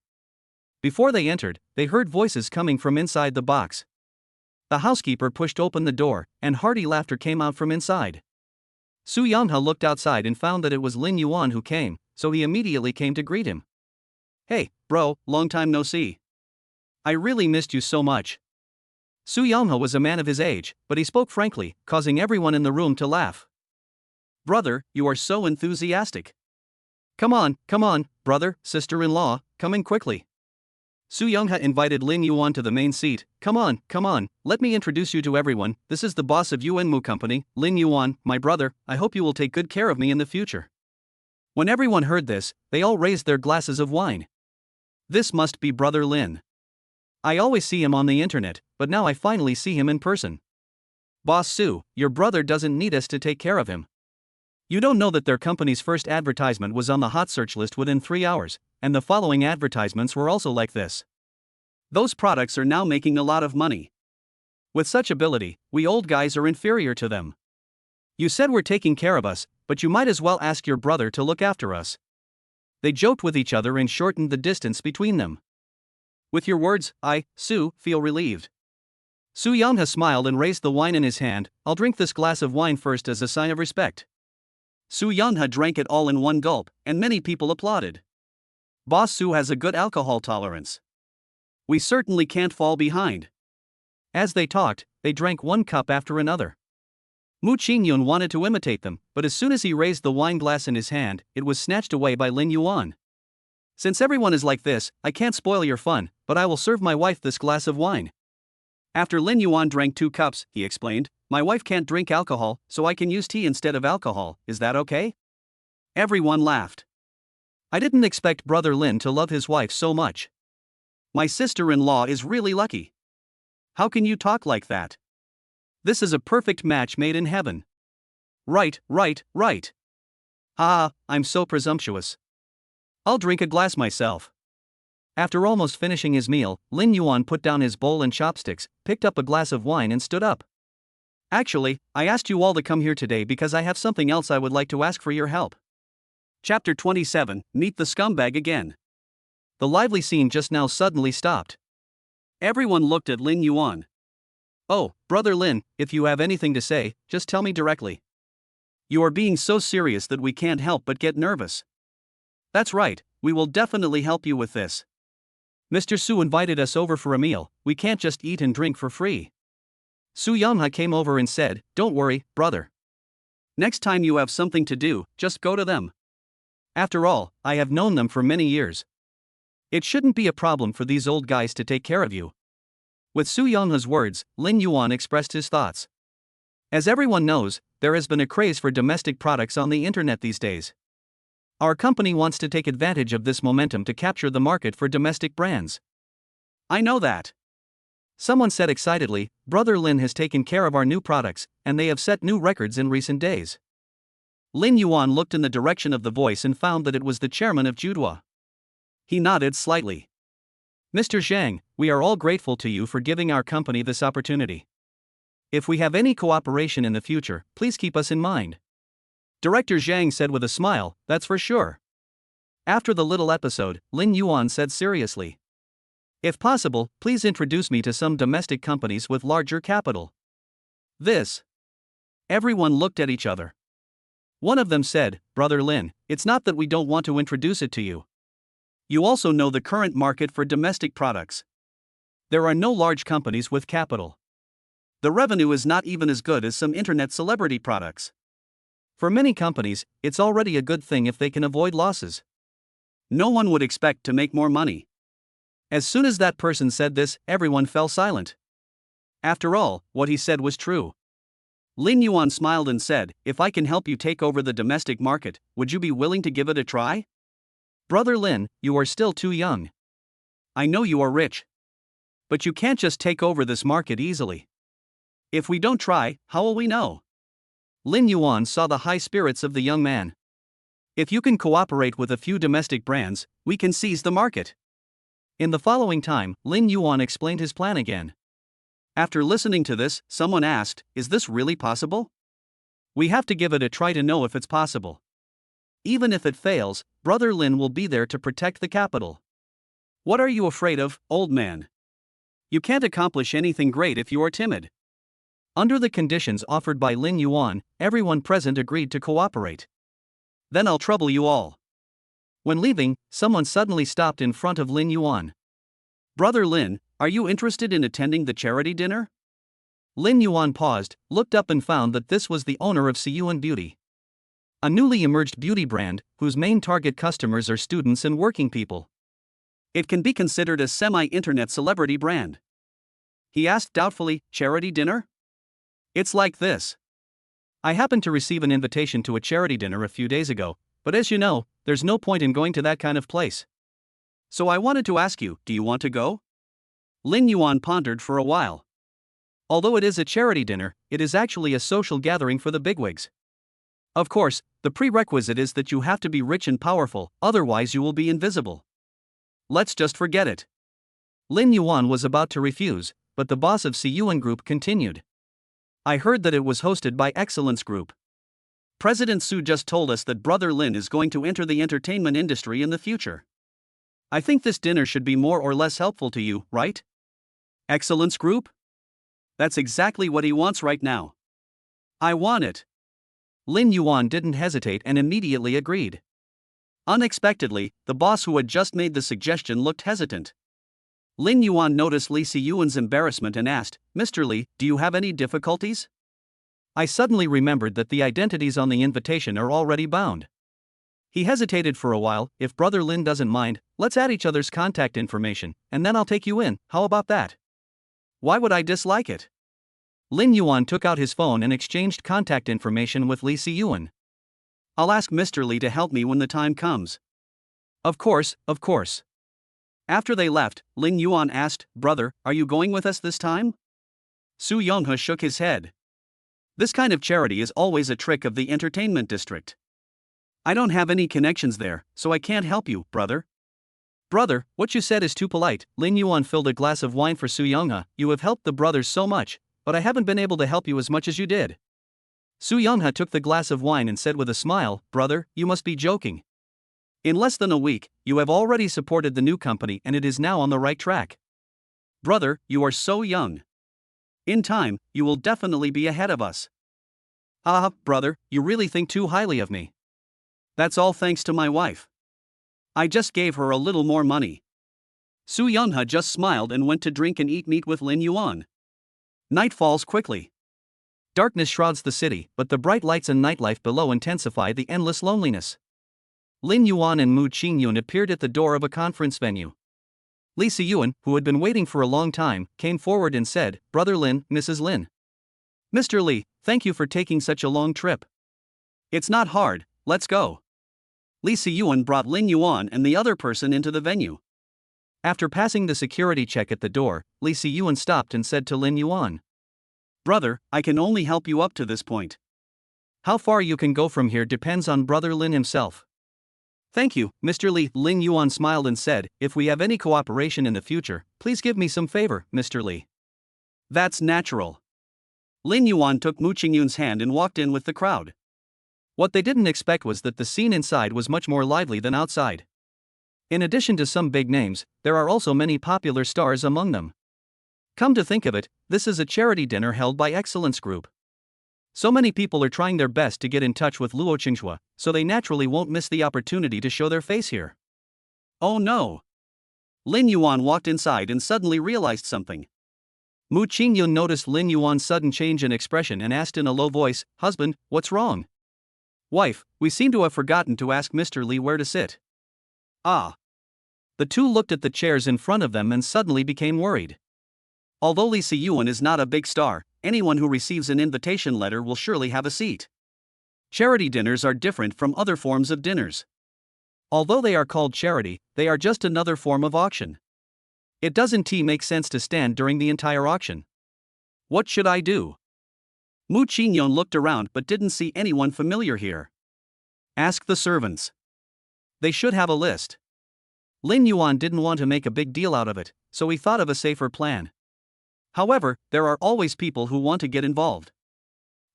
Before they entered, they heard voices coming from inside the box. The housekeeper pushed open the door, and hearty laughter came out from inside. Su Yanghe looked outside and found that it was Lin Yuan who came, so he immediately came to greet him. Hey, bro, long time no see. I really missed you so much. Su Yanghe was a man of his age, but he spoke frankly, causing everyone in the room to laugh. Brother, you are so enthusiastic. Come on, brother, sister-in-law, come in quickly. Su Yanghe invited Lin Yuan to the main seat. Come on, let me introduce you to everyone, this is the boss of Yuanmu Company, Lin Yuan, my brother, I hope you will take good care of me in the future. When everyone heard this, they all raised their glasses of wine. This must be Brother Lin. I always see him on the internet, but now I finally see him in person. Boss Su, your brother doesn't need us to take care of him. You don't know that their company's first advertisement was on the hot search list within 3 hours, and the following advertisements were also like this. Those products are now making a lot of money. With such ability, we old guys are inferior to them. You said we're taking care of us, but you might as well ask your brother to look after us. They joked with each other and shortened the distance between them. With your words, I, Su, feel relieved. Su Yanghe smiled and raised the wine in his hand. I'll drink this glass of wine first as a sign of respect. Su Yanghe drank it all in one gulp, and many people applauded. Boss Su has a good alcohol tolerance. We certainly can't fall behind. As they talked, they drank one cup after another. Mu Ching Yun wanted to imitate them, but as soon as he raised the wine glass in his hand, it was snatched away by Lin Yuan. Since everyone is like this, I can't spoil your fun, but I will serve my wife this glass of wine. After Lin Yuan drank 2 cups, he explained, my wife can't drink alcohol, so I can use tea instead of alcohol, is that okay? Everyone laughed. I didn't expect Brother Lin to love his wife so much. My sister-in-law is really lucky. How can you talk like that? This is a perfect match made in heaven. Right. Ah, I'm so presumptuous. I'll drink a glass myself. After almost finishing his meal, Lin Yuan put down his bowl and chopsticks, picked up a glass of wine and stood up. Actually, I asked you all to come here today because I have something else I would like to ask for your help. Chapter 27, Meet the Scumbag Again. The lively scene just now suddenly stopped. Everyone looked at Lin Yuan. Oh, Brother Lin, if you have anything to say, just tell me directly. You are being so serious that we can't help but get nervous. That's right, we will definitely help you with this. Mr. Su invited us over for a meal, we can't just eat and drink for free. Su Yonghe came over and said, don't worry, brother. Next time you have something to do, just go to them. After all, I have known them for many years. It shouldn't be a problem for these old guys to take care of you. With Su Yonghe's words, Lin Yuan expressed his thoughts. As everyone knows, there has been a craze for domestic products on the internet these days. Our company wants to take advantage of this momentum to capture the market for domestic brands. I know that. Someone said excitedly, Brother Lin has taken care of our new products, and they have set new records in recent days. Lin Yuan looked in the direction of the voice and found that it was the chairman of Judua. He nodded slightly. Mr. Zhang, we are all grateful to you for giving our company this opportunity. If we have any cooperation in the future, please keep us in mind. Director Zhang said with a smile, that's for sure. After the little episode, Lin Yuan said seriously. If possible, please introduce me to some domestic companies with larger capital. This. Everyone looked at each other. One of them said, Brother Lin, it's not that we don't want to introduce it to you. You also know the current market for domestic products. There are no large companies with capital. The revenue is not even as good as some internet celebrity products. For many companies, it's already a good thing if they can avoid losses. No one would expect to make more money. As soon as that person said this, everyone fell silent. After all, what he said was true. Lin Yuan smiled and said, if I can help you take over the domestic market, would you be willing to give it a try? Brother Lin, you are still too young. I know you are rich. But you can't just take over this market easily. If we don't try, how will we know? Lin Yuan saw the high spirits of the young man. If you can cooperate with a few domestic brands, we can seize the market. In the following time, Lin Yuan explained his plan again. After listening to this, someone asked, is this really possible? We have to give it a try to know if it's possible. Even if it fails, Brother Lin will be there to protect the capital. What are you afraid of, old man? You can't accomplish anything great if you are timid. Under the conditions offered by Lin Yuan, everyone present agreed to cooperate. Then I'll trouble you all. When leaving, someone suddenly stopped in front of Lin Yuan. Brother Lin, are you interested in attending the charity dinner? Lin Yuan paused, looked up and found that this was the owner of Siyuan Beauty. A newly emerged beauty brand, whose main target customers are students and working people. It can be considered a semi-internet celebrity brand. He asked doubtfully, charity dinner? It's like this. I happened to receive an invitation to a charity dinner a few days ago, but as you know, there's no point in going to that kind of place. So I wanted to ask you, do you want to go? Lin Yuan pondered for a while. Although it is a charity dinner, it is actually a social gathering for the bigwigs. Of course, the prerequisite is that you have to be rich and powerful, otherwise you will be invisible. Let's just forget it. Lin Yuan was about to refuse, but the boss of Siyuan Group continued. I heard that it was hosted by Excellence Group. President Su just told us that Brother Lin is going to enter the entertainment industry in the future. I think this dinner should be more or less helpful to you, right? Excellence Group? That's exactly what he wants right now. I want it. Lin Yuan didn't hesitate and immediately agreed. Unexpectedly, the boss who had just made the suggestion looked hesitant. Lin Yuan noticed Li Siyuan's embarrassment and asked, Mr. Li, do you have any difficulties? I suddenly remembered that the identities on the invitation are already bound. He hesitated for a while. If Brother Lin doesn't mind, let's add each other's contact information, and then I'll take you in, how about that? Why would I dislike it? Lin Yuan took out his phone and exchanged contact information with Li Siyuan. I'll ask Mr. Li to help me when the time comes. Of course, of course. After they left, Lin Yuan asked, Brother, are you going with us this time? Su Yonghe shook his head. This kind of charity is always a trick of the entertainment district. I don't have any connections there, so I can't help you, brother. Brother, what you said is too polite. Lin Yuan filled a glass of wine for Su Youngha. You have helped the brothers so much, but I haven't been able to help you as much as you did. Su Youngha took the glass of wine and said with a smile, Brother, you must be joking. In less than a week, you have already supported the new company and it is now on the right track. Brother, you are so young. In time, you will definitely be ahead of us. Ah, brother, you really think too highly of me. That's all thanks to my wife. I just gave her a little more money. Su Youngha just smiled and went to drink and eat meat with Lin Yuan. Night falls quickly. Darkness shrouds the city, but the bright lights and nightlife below intensify the endless loneliness. Lin Yuan and Mu Ching Yun appeared at the door of a conference venue. Li Yuan, who had been waiting for a long time, came forward and said, Brother Lin, Mrs. Lin. Mr. Li, thank you for taking such a long trip. It's not hard, let's go. Li Yuan brought Lin Yuan and the other person into the venue. After passing the security check at the door, Li Yuan stopped and said to Lin Yuan, Brother, I can only help you up to this point. How far you can go from here depends on Brother Lin himself. Thank you, Mr. Li. Lin Yuan smiled and said, If we have any cooperation in the future, please give me some favor, Mr. Li. That's natural. Lin Yuan took Mu Ching Yun's hand and walked in with the crowd. What they didn't expect was that the scene inside was much more lively than outside. In addition to some big names, there are also many popular stars among them. Come to think of it, this is a charity dinner held by Excellence Group. So many people are trying their best to get in touch with Luo Qingxue, so they naturally won't miss the opportunity to show their face here. Oh no! Lin Yuan walked inside and suddenly realized something. Mu Ching Yun noticed Lin Yuan's sudden change in expression and asked in a low voice, Husband, what's wrong? Wife, we seem to have forgotten to ask Mr. Li where to sit. Ah. The two looked at the chairs in front of them and suddenly became worried. Although Li Yuan is not a big star, anyone who receives an invitation letter will surely have a seat. Charity dinners are different from other forms of dinners. Although they are called charity, they are just another form of auction. It doesn't make sense to stand during the entire auction. What should I do? Mu Ching Yun looked around but didn't see anyone familiar here. Ask the servants. They should have a list. Lin Yuan didn't want to make a big deal out of it, so he thought of a safer plan. However, there are always people who want to get involved.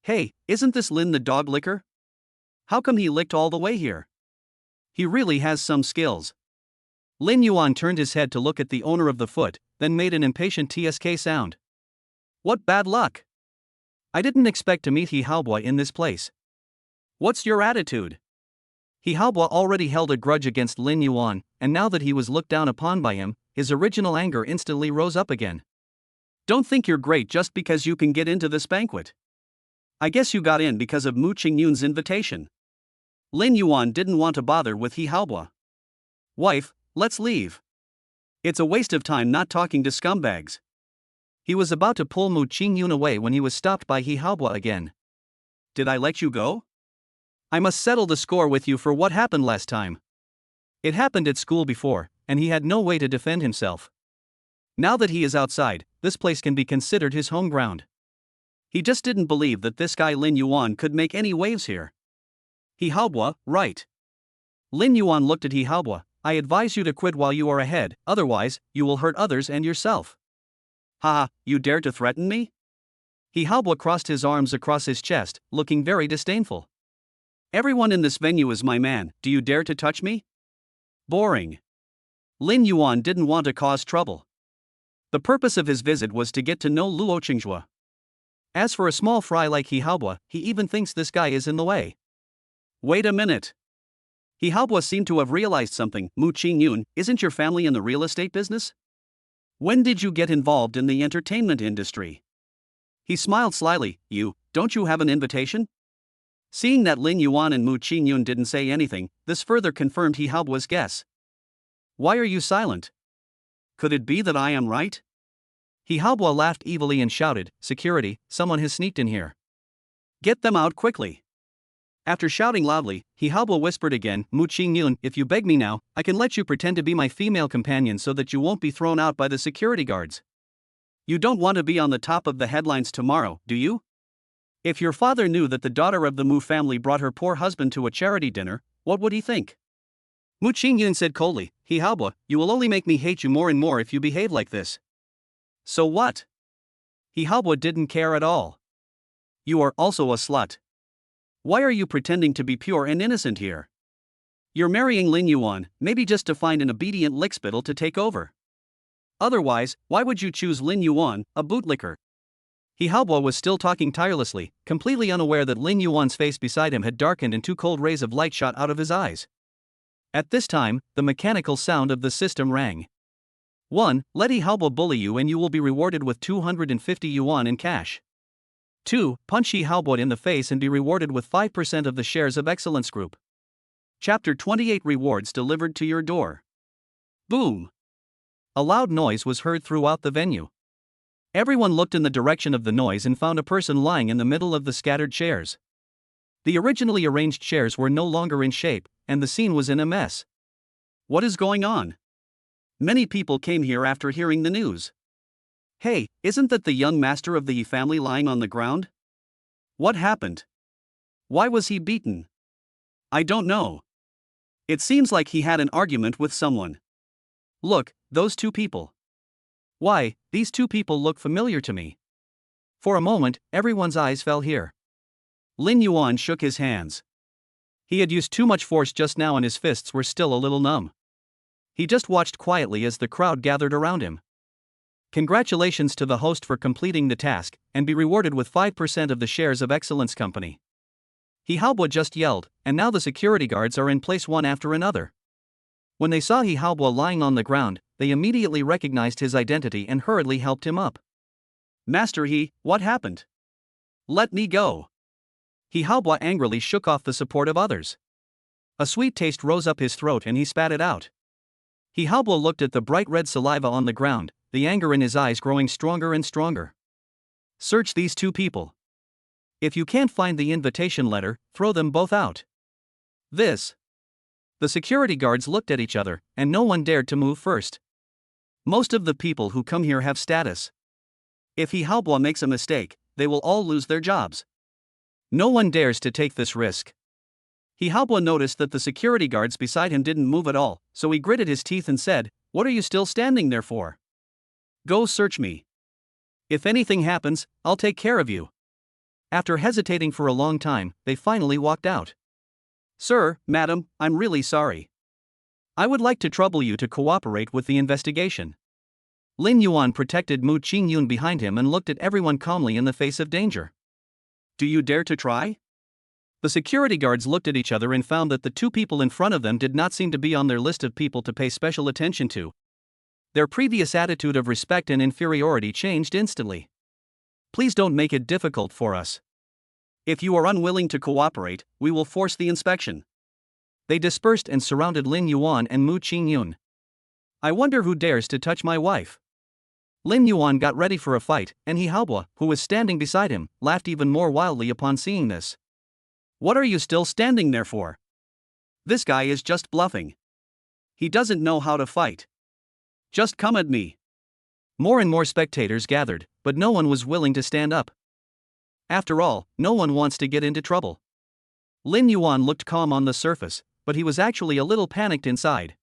Hey, isn't this Lin the dog licker? How come he licked all the way here? He really has some skills. Lin Yuan turned his head to look at the owner of the foot, then made an impatient TSK sound. What bad luck! I didn't expect to meet He Haobo in this place. What's your attitude? He Haobo already held a grudge against Lin Yuan, and now that he was looked down upon by him, his original anger instantly rose up again. Don't think you're great just because you can get into this banquet. I guess you got in because of Mu Ching Yun's invitation. Lin Yuan didn't want to bother with He Haobo. Wife, let's leave. It's a waste of time not talking to scumbags. He was about to pull Mu Ching Yun away when he was stopped by He Haobo again. Did I let you go? I must settle the score with you for what happened last time. It happened at school before, and he had no way to defend himself. Now that he is outside, this place can be considered his home ground. He just didn't believe that this guy Lin Yuan could make any waves here. He Haobo, right. Lin Yuan looked at He Haobo. I advise you to quit while you are ahead, otherwise, you will hurt others and yourself. Haha, you dare to threaten me? He Haobo crossed his arms across his chest, looking very disdainful. Everyone in this venue is my man, do you dare to touch me? Boring. Lin Yuan didn't want to cause trouble. The purpose of his visit was to get to know Luo Qingxue. As for a small fry like He Haobo, he even thinks this guy is in the way. Wait a minute. He Haobo seemed to have realized something. Mu Ching Yun, isn't your family in the real estate business? When did you get involved in the entertainment industry? He smiled slyly. Don't you have an invitation? Seeing that Lin Yuan and Mu Ching Yun didn't say anything, this further confirmed He Haobo's guess. Why are you silent? Could it be that I am right? He Haobo laughed evilly and shouted, Security, someone has sneaked in here. Get them out quickly. After shouting loudly, He Haobo whispered again, Mu Ching Yun, if you beg me now, I can let you pretend to be my female companion so that you won't be thrown out by the security guards. You don't want to be on the top of the headlines tomorrow, do you? If your father knew that the daughter of the Mu family brought her poor husband to a charity dinner, what would he think? Mu Ching Yun said coldly, He Haobo, you will only make me hate you more and more if you behave like this. So what? He Haobo didn't care at all. You are also a slut. Why are you pretending to be pure and innocent here? You're marrying Lin Yuan, maybe just to find an obedient lickspittle to take over. Otherwise, why would you choose Lin Yuan, a bootlicker? He Haobo was still talking tirelessly, completely unaware that Lin Yuan's face beside him had darkened and two cold rays of light shot out of his eyes. At this time, the mechanical sound of the system rang. 1. Let He Haobo bully you and you will be rewarded with 250 yuan in cash. 2. Punch He Haobo in the face and be rewarded with 5% of the shares of Excellence Group. Chapter 28 Rewards delivered to your door. Boom! A loud noise was heard throughout the venue. Everyone looked in the direction of the noise and found a person lying in the middle of the scattered chairs. The originally arranged chairs were no longer in shape, and the scene was in a mess. What is going on? Many people came here after hearing the news. Hey, isn't that the young master of the Yi family lying on the ground? What happened? Why was he beaten? I don't know. It seems like he had an argument with someone. Look, those two people. Why, these two people look familiar to me. For a moment, everyone's eyes fell here. Lin Yuan shook his hands. He had used too much force just now and his fists were still a little numb. He just watched quietly as the crowd gathered around him. Congratulations to the host for completing the task, and be rewarded with 5% of the shares of Excellence Company. He Haobo just yelled, and now the security guards are in place one after another. When they saw He Haobo lying on the ground, they immediately recognized his identity and hurriedly helped him up. Master He, what happened? Let me go. He Haobo angrily shook off the support of others. A sweet taste rose up his throat and he spat it out. He Haobo looked at the bright red saliva on the ground, the anger in his eyes growing stronger and stronger. Search these two people. If you can't find the invitation letter, throw them both out. This. The security guards looked at each other, and no one dared to move first. Most of the people who come here have status. If He Haobo makes a mistake, they will all lose their jobs. No one dares to take this risk. He Haobo noticed that the security guards beside him didn't move at all, so he gritted his teeth and said, What are you still standing there for? Go search me. If anything happens, I'll take care of you. After hesitating for a long time, they finally walked out. Sir, madam, I'm really sorry. I would like to trouble you to cooperate with the investigation. Lin Yuan protected Mu Ching Yun behind him and looked at everyone calmly in the face of danger. Do you dare to try? The security guards looked at each other and found that the two people in front of them did not seem to be on their list of people to pay special attention to. Their previous attitude of respect and inferiority changed instantly. Please don't make it difficult for us. If you are unwilling to cooperate, we will force the inspection. They dispersed and surrounded Lin Yuan and Mu Ching Yun. I wonder who dares to touch my wife. Lin Yuan got ready for a fight, and He Haobo, who was standing beside him, laughed even more wildly upon seeing this. What are you still standing there for? This guy is just bluffing. He doesn't know how to fight. Just come at me. More and more spectators gathered, but no one was willing to stand up. After all, no one wants to get into trouble. Lin Yuan looked calm on the surface, but he was actually a little panicked inside.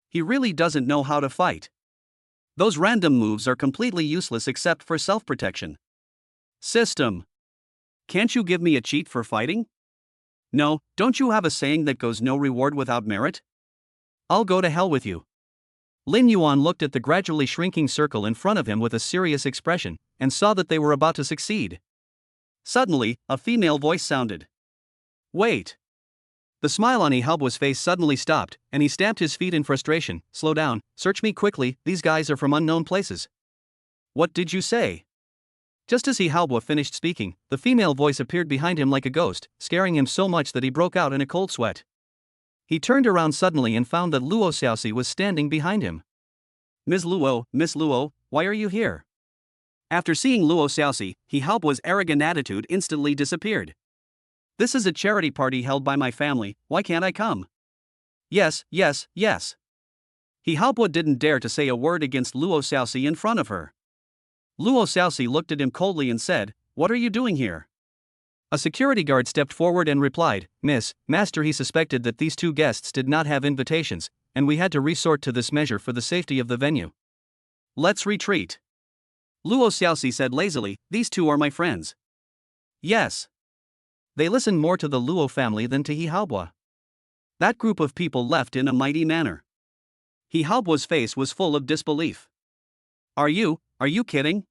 He really doesn't know how to fight. Those random moves are completely useless except for self-protection. System. Can't you give me a cheat for fighting? No, don't you have a saying that goes no reward without merit? I'll go to hell with you. Lin Yuan looked at the gradually shrinking circle in front of him with a serious expression, and saw that they were about to succeed. Suddenly, a female voice sounded. Wait. The smile on He Haobo's face suddenly stopped, and he stamped his feet in frustration. Slow down, search me quickly, these guys are from unknown places. What did you say? Just as He Haobo finished speaking, the female voice appeared behind him like a ghost, scaring him so much that he broke out in a cold sweat. He turned around suddenly and found that Luo Xiaoxi was standing behind him. Miss Luo, why are you here? After seeing Luo Xiaoxi, He Haobo's arrogant attitude instantly disappeared. This is a charity party held by my family, why can't I come? Yes. He Haobo didn't dare to say a word against Luo Xiaoxi in front of her. Luo Xiaoxi looked at him coldly and said, What are you doing here? A security guard stepped forward and replied, Master, he suspected that these two guests did not have invitations, and we had to resort to this measure for the safety of the venue. Let's retreat. Luo Xiaoxi said lazily, these two are my friends. Yes. They listened more to the Luo family than to He Haobo. That group of people left in a mighty manner. He Haobo's face was full of disbelief. Are you kidding?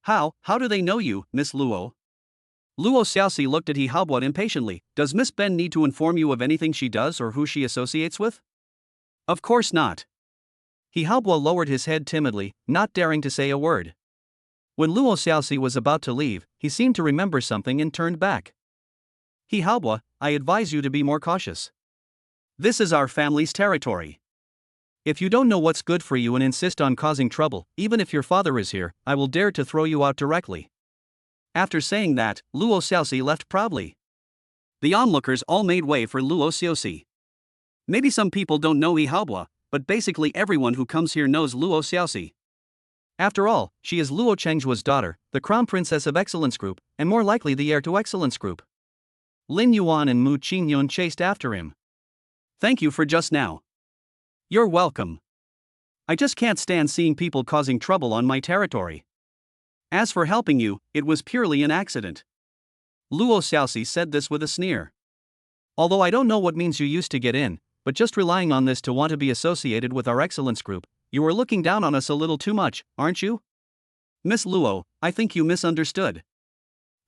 How do they know you, Miss Luo? Luo Xiaoxi looked at He Haobo impatiently. Does Miss Ben need to inform you of anything she does or who she associates with? Of course not. He Haobo lowered his head timidly, not daring to say a word. When Luo Xiaoxi was about to leave, he seemed to remember something and turned back. He Haobo, I advise you to be more cautious. This is our family's territory. If you don't know what's good for you and insist on causing trouble, even if your father is here, I will dare to throw you out directly. After saying that, Luo Xiaoxi left proudly. The onlookers all made way for Luo Xiaoxi. Maybe some people don't know He Haobo, but basically everyone who comes here knows Luo Xiaoxi. After all, she is Luo Chengzhuo's daughter, the Crown Princess of Excellence Group, and more likely the heir to Excellence Group. Lin Yuan and Mu Ching Yun chased after him. Thank you for just now. You're welcome. I just can't stand seeing people causing trouble on my territory. As for helping you, it was purely an accident. Luo Xiaoxi said this with a sneer. Although I don't know what means you used to get in, but just relying on this to want to be associated with our Excellence Group, you are looking down on us a little too much, aren't you? Miss Luo, I think you misunderstood.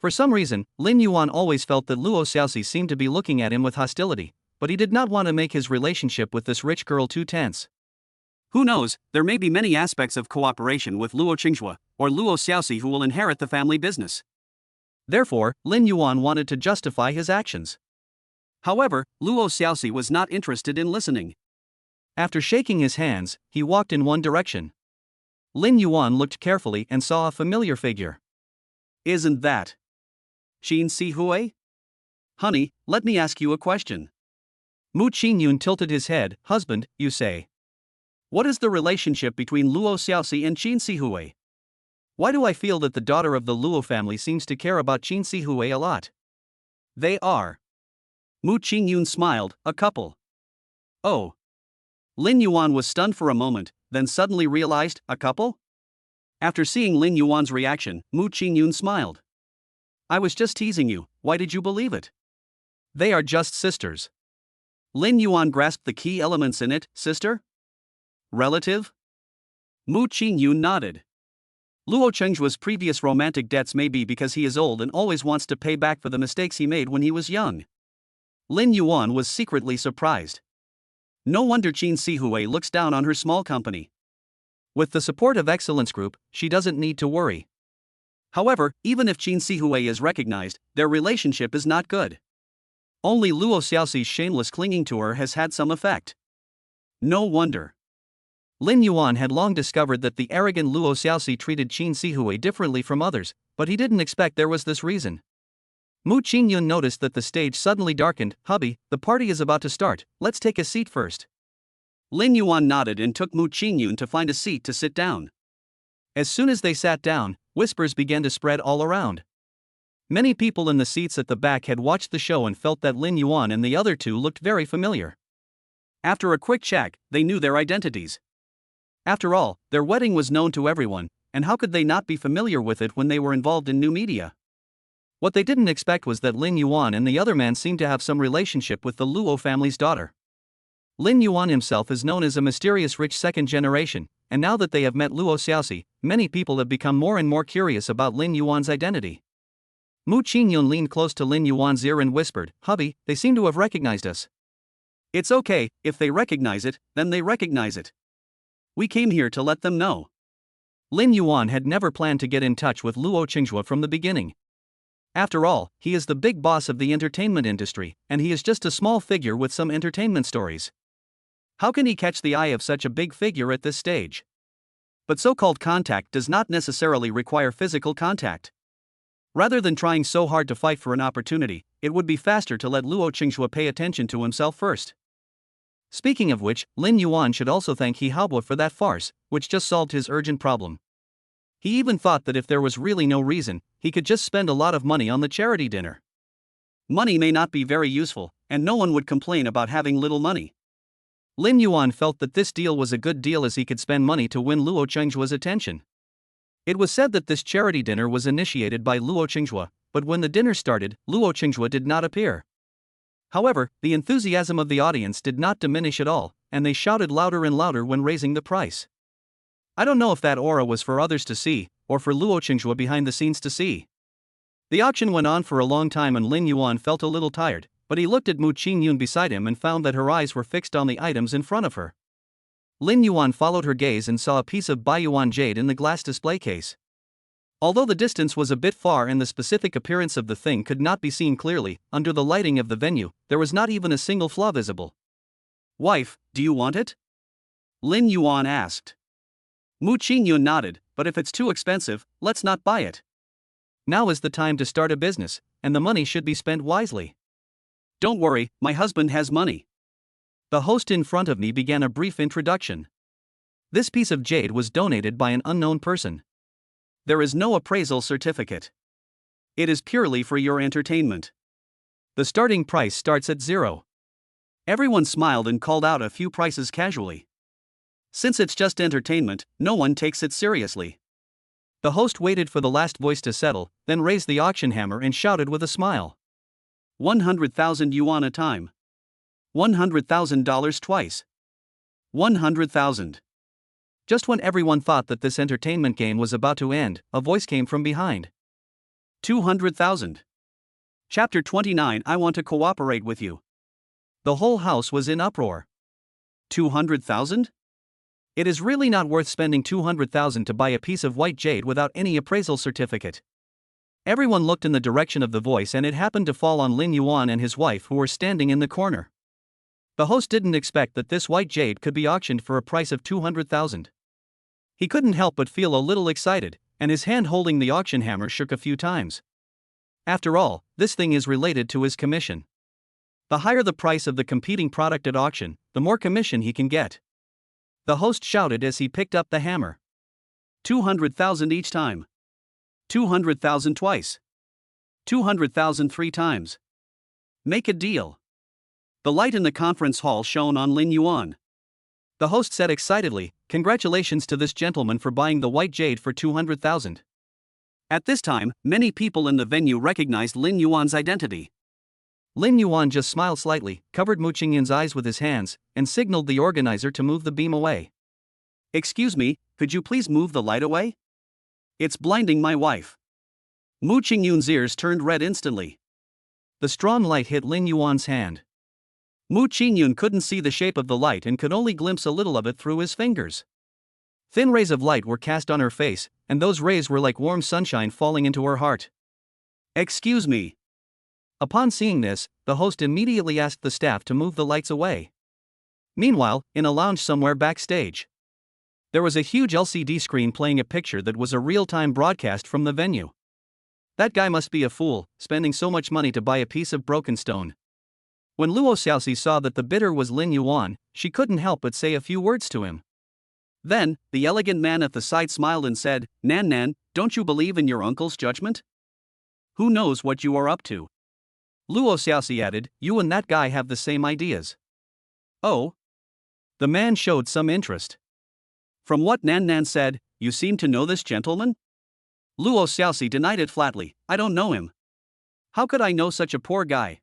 For some reason, Lin Yuan always felt that Luo Xiaoxi seemed to be looking at him with hostility, but he did not want to make his relationship with this rich girl too tense. Who knows, there may be many aspects of cooperation with Luo Chengzhuo, or Luo Xiaoxi who will inherit the family business. Therefore, Lin Yuan wanted to justify his actions. However, Luo Xiaoxi was not interested in listening. After shaking his hands, he walked in one direction. Lin Yuan looked carefully and saw a familiar figure. Isn't that Qin Sihui? Honey, let me ask you a question. Mu Ching Yun tilted his head. Husband, you say. What is the relationship between Luo Xiaoxi and Qin Sihui? Why do I feel that the daughter of the Luo family seems to care about Qin Sihui a lot? They are. Mu Ching Yun smiled, a couple. Oh. Lin Yuan was stunned for a moment, then suddenly realized, a couple? After seeing Lin Yuan's reaction, Mu Ching Yun smiled. I was just teasing you, why did you believe it? They are just sisters. Lin Yuan grasped the key elements in it. Sister? Relative? Mu Ching Yun nodded. Luo Chengzhuo's previous romantic debts may be because he is old and always wants to pay back for the mistakes he made when he was young. Lin Yuan was secretly surprised. No wonder Qin Sihui looks down on her small company. With the support of Excellence Group, she doesn't need to worry. However, even if Qin Sihui is recognized, their relationship is not good. Only Luo Xiaoxi's shameless clinging to her has had some effect. No wonder. Lin Yuan had long discovered that the arrogant Luo Xiaoxi treated Qin Sihui differently from others, but he didn't expect there was this reason. Mu Ching Yun noticed that the stage suddenly darkened. Hubby, the party is about to start, let's take a seat first. Lin Yuan nodded and took Mu Ching Yun to find a seat to sit down. As soon as they sat down, whispers began to spread all around. Many people in the seats at the back had watched the show and felt that Lin Yuan and the other two looked very familiar. After a quick check, they knew their identities. After all, their wedding was known to everyone, and how could they not be familiar with it when they were involved in new media? What they didn't expect was that Lin Yuan and the other man seemed to have some relationship with the Luo family's daughter. Lin Yuan himself is known as a mysterious rich second generation, and now that they have met Luo Xiaoxi, many people have become more and more curious about Lin Yuan's identity. Mu Ching Yun leaned close to Lin Yuan's ear and whispered, Hubby, they seem to have recognized us. It's okay, if they recognize it, then they recognize it. We came here to let them know. Lin Yuan had never planned to get in touch with Luo Chengzhuo from the beginning. After all, he is the big boss of the entertainment industry, and he is just a small figure with some entertainment stories. How can he catch the eye of such a big figure at this stage? But so-called contact does not necessarily require physical contact. Rather than trying so hard to fight for an opportunity, it would be faster to let Luo Chengzhuo pay attention to himself first. Speaking of which, Lin Yuan should also thank He Haobo for that farce, which just solved his urgent problem. He even thought that if there was really no reason, he could just spend a lot of money on the charity dinner. Money may not be very useful, and no one would complain about having little money. Lin Yuan felt that this deal was a good deal as he could spend money to win Luo Chenghua's attention. It was said that this charity dinner was initiated by Luo Chenghua, but when the dinner started, Luo Chenghua did not appear. However, the enthusiasm of the audience did not diminish at all, and they shouted louder and louder when raising the price. I don't know if that aura was for others to see, or for Luo Chenghua behind the scenes to see. The auction went on for a long time and Lin Yuan felt a little tired, but he looked at Mu Ching Yun beside him and found that her eyes were fixed on the items in front of her. Lin Yuan followed her gaze and saw a piece of Baiyuan jade in the glass display case. Although the distance was a bit far and the specific appearance of the thing could not be seen clearly, under the lighting of the venue, there was not even a single flaw visible. "Wife, do you want it?" Lin Yuan asked. Mu Ching Yun nodded, "But if it's too expensive, let's not buy it. Now is the time to start a business, and the money should be spent wisely. Don't worry, my husband has money." The host in front of me began a brief introduction. This piece of jade was donated by an unknown person. There is no appraisal certificate. It is purely for your entertainment. The starting price starts at 0. Everyone smiled and called out a few prices casually. Since it's just entertainment, no one takes it seriously. The host waited for the last voice to settle, then raised the auction hammer and shouted with a smile. 100,000 yuan a time. $100,000 twice. 100,000. Just when everyone thought that this entertainment game was about to end, a voice came from behind. 200,000. Chapter 29. I want to cooperate with you. The whole house was in uproar. 200,000? It is really not worth spending 200,000 to buy a piece of white jade without any appraisal certificate. Everyone looked in the direction of the voice and it happened to fall on Lin Yuan and his wife who were standing in the corner. The host didn't expect that this white jade could be auctioned for a price of 200,000. He couldn't help but feel a little excited, and his hand holding the auction hammer shook a few times. After all, this thing is related to his commission. The higher the price of the competing product at auction, the more commission he can get. The host shouted as he picked up the hammer. 200,000 each time. 200,000 twice. 200,000 3 times. Make a deal. The light in the conference hall shone on Lin Yuan. The host said excitedly, "Congratulations to this gentleman for buying the white jade for 200,000. At this time, many people in the venue recognized Lin Yuan's identity. Lin Yuan just smiled slightly, covered Mu Ching Yun's eyes with his hands, and signaled the organizer to move the beam away. "Excuse me, could you please move the light away? It's blinding my wife." Mu Ching Yun's ears turned red instantly. The strong light hit Lin Yuan's hand. Mu Ching Yun couldn't see the shape of the light and could only glimpse a little of it through his fingers. Thin rays of light were cast on her face, and those rays were like warm sunshine falling into her heart. "Excuse me." Upon seeing this, the host immediately asked the staff to move the lights away. Meanwhile, in a lounge somewhere backstage, there was a huge LCD screen playing a picture that was a real-time broadcast from the venue. That guy must be a fool, spending so much money to buy a piece of broken stone. When Luo Xiaoxi saw that the bidder was Lin Yuan, she couldn't help but say a few words to him. Then, the elegant man at the side smiled and said, Nan, don't you believe in your uncle's judgment? Who knows what you are up to?" Luo Xiaoxi added, "You and that guy have the same ideas." "Oh?" The man showed some interest. "From what Nan said, you seem to know this gentleman?" Luo Xiaoxi denied it flatly, "I don't know him. How could I know such a poor guy?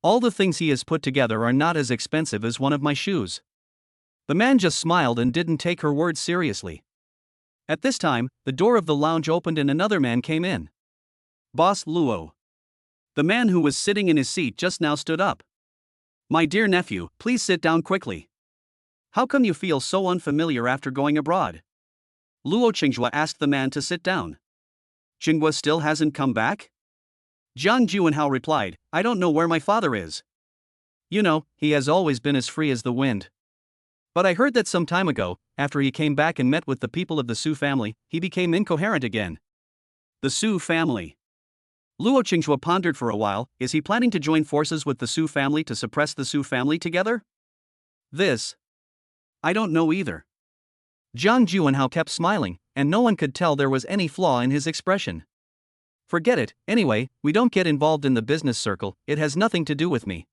All the things he has put together are not as expensive as one of my shoes." The man just smiled and didn't take her words seriously. At this time, the door of the lounge opened and another man came in. "Boss Luo." The man who was sitting in his seat just now stood up. "My dear nephew, please sit down quickly. How come you feel so unfamiliar after going abroad?" Luo Chenghua asked the man to sit down. "Chenghua still hasn't come back?" Jiang Juanhao replied, "I don't know where my father is. You know, he has always been as free as the wind. But I heard that some time ago, after he came back and met with the people of the Su family, he became incoherent again." The Su family. Luo Chenghua pondered for a while. Is he planning to join forces with the Su family to suppress the Su family together? This. I don't know either. Jiang Juanhao kept smiling, and no one could tell there was any flaw in his expression. Forget it, anyway, we don't get involved in the business circle, it has nothing to do with me.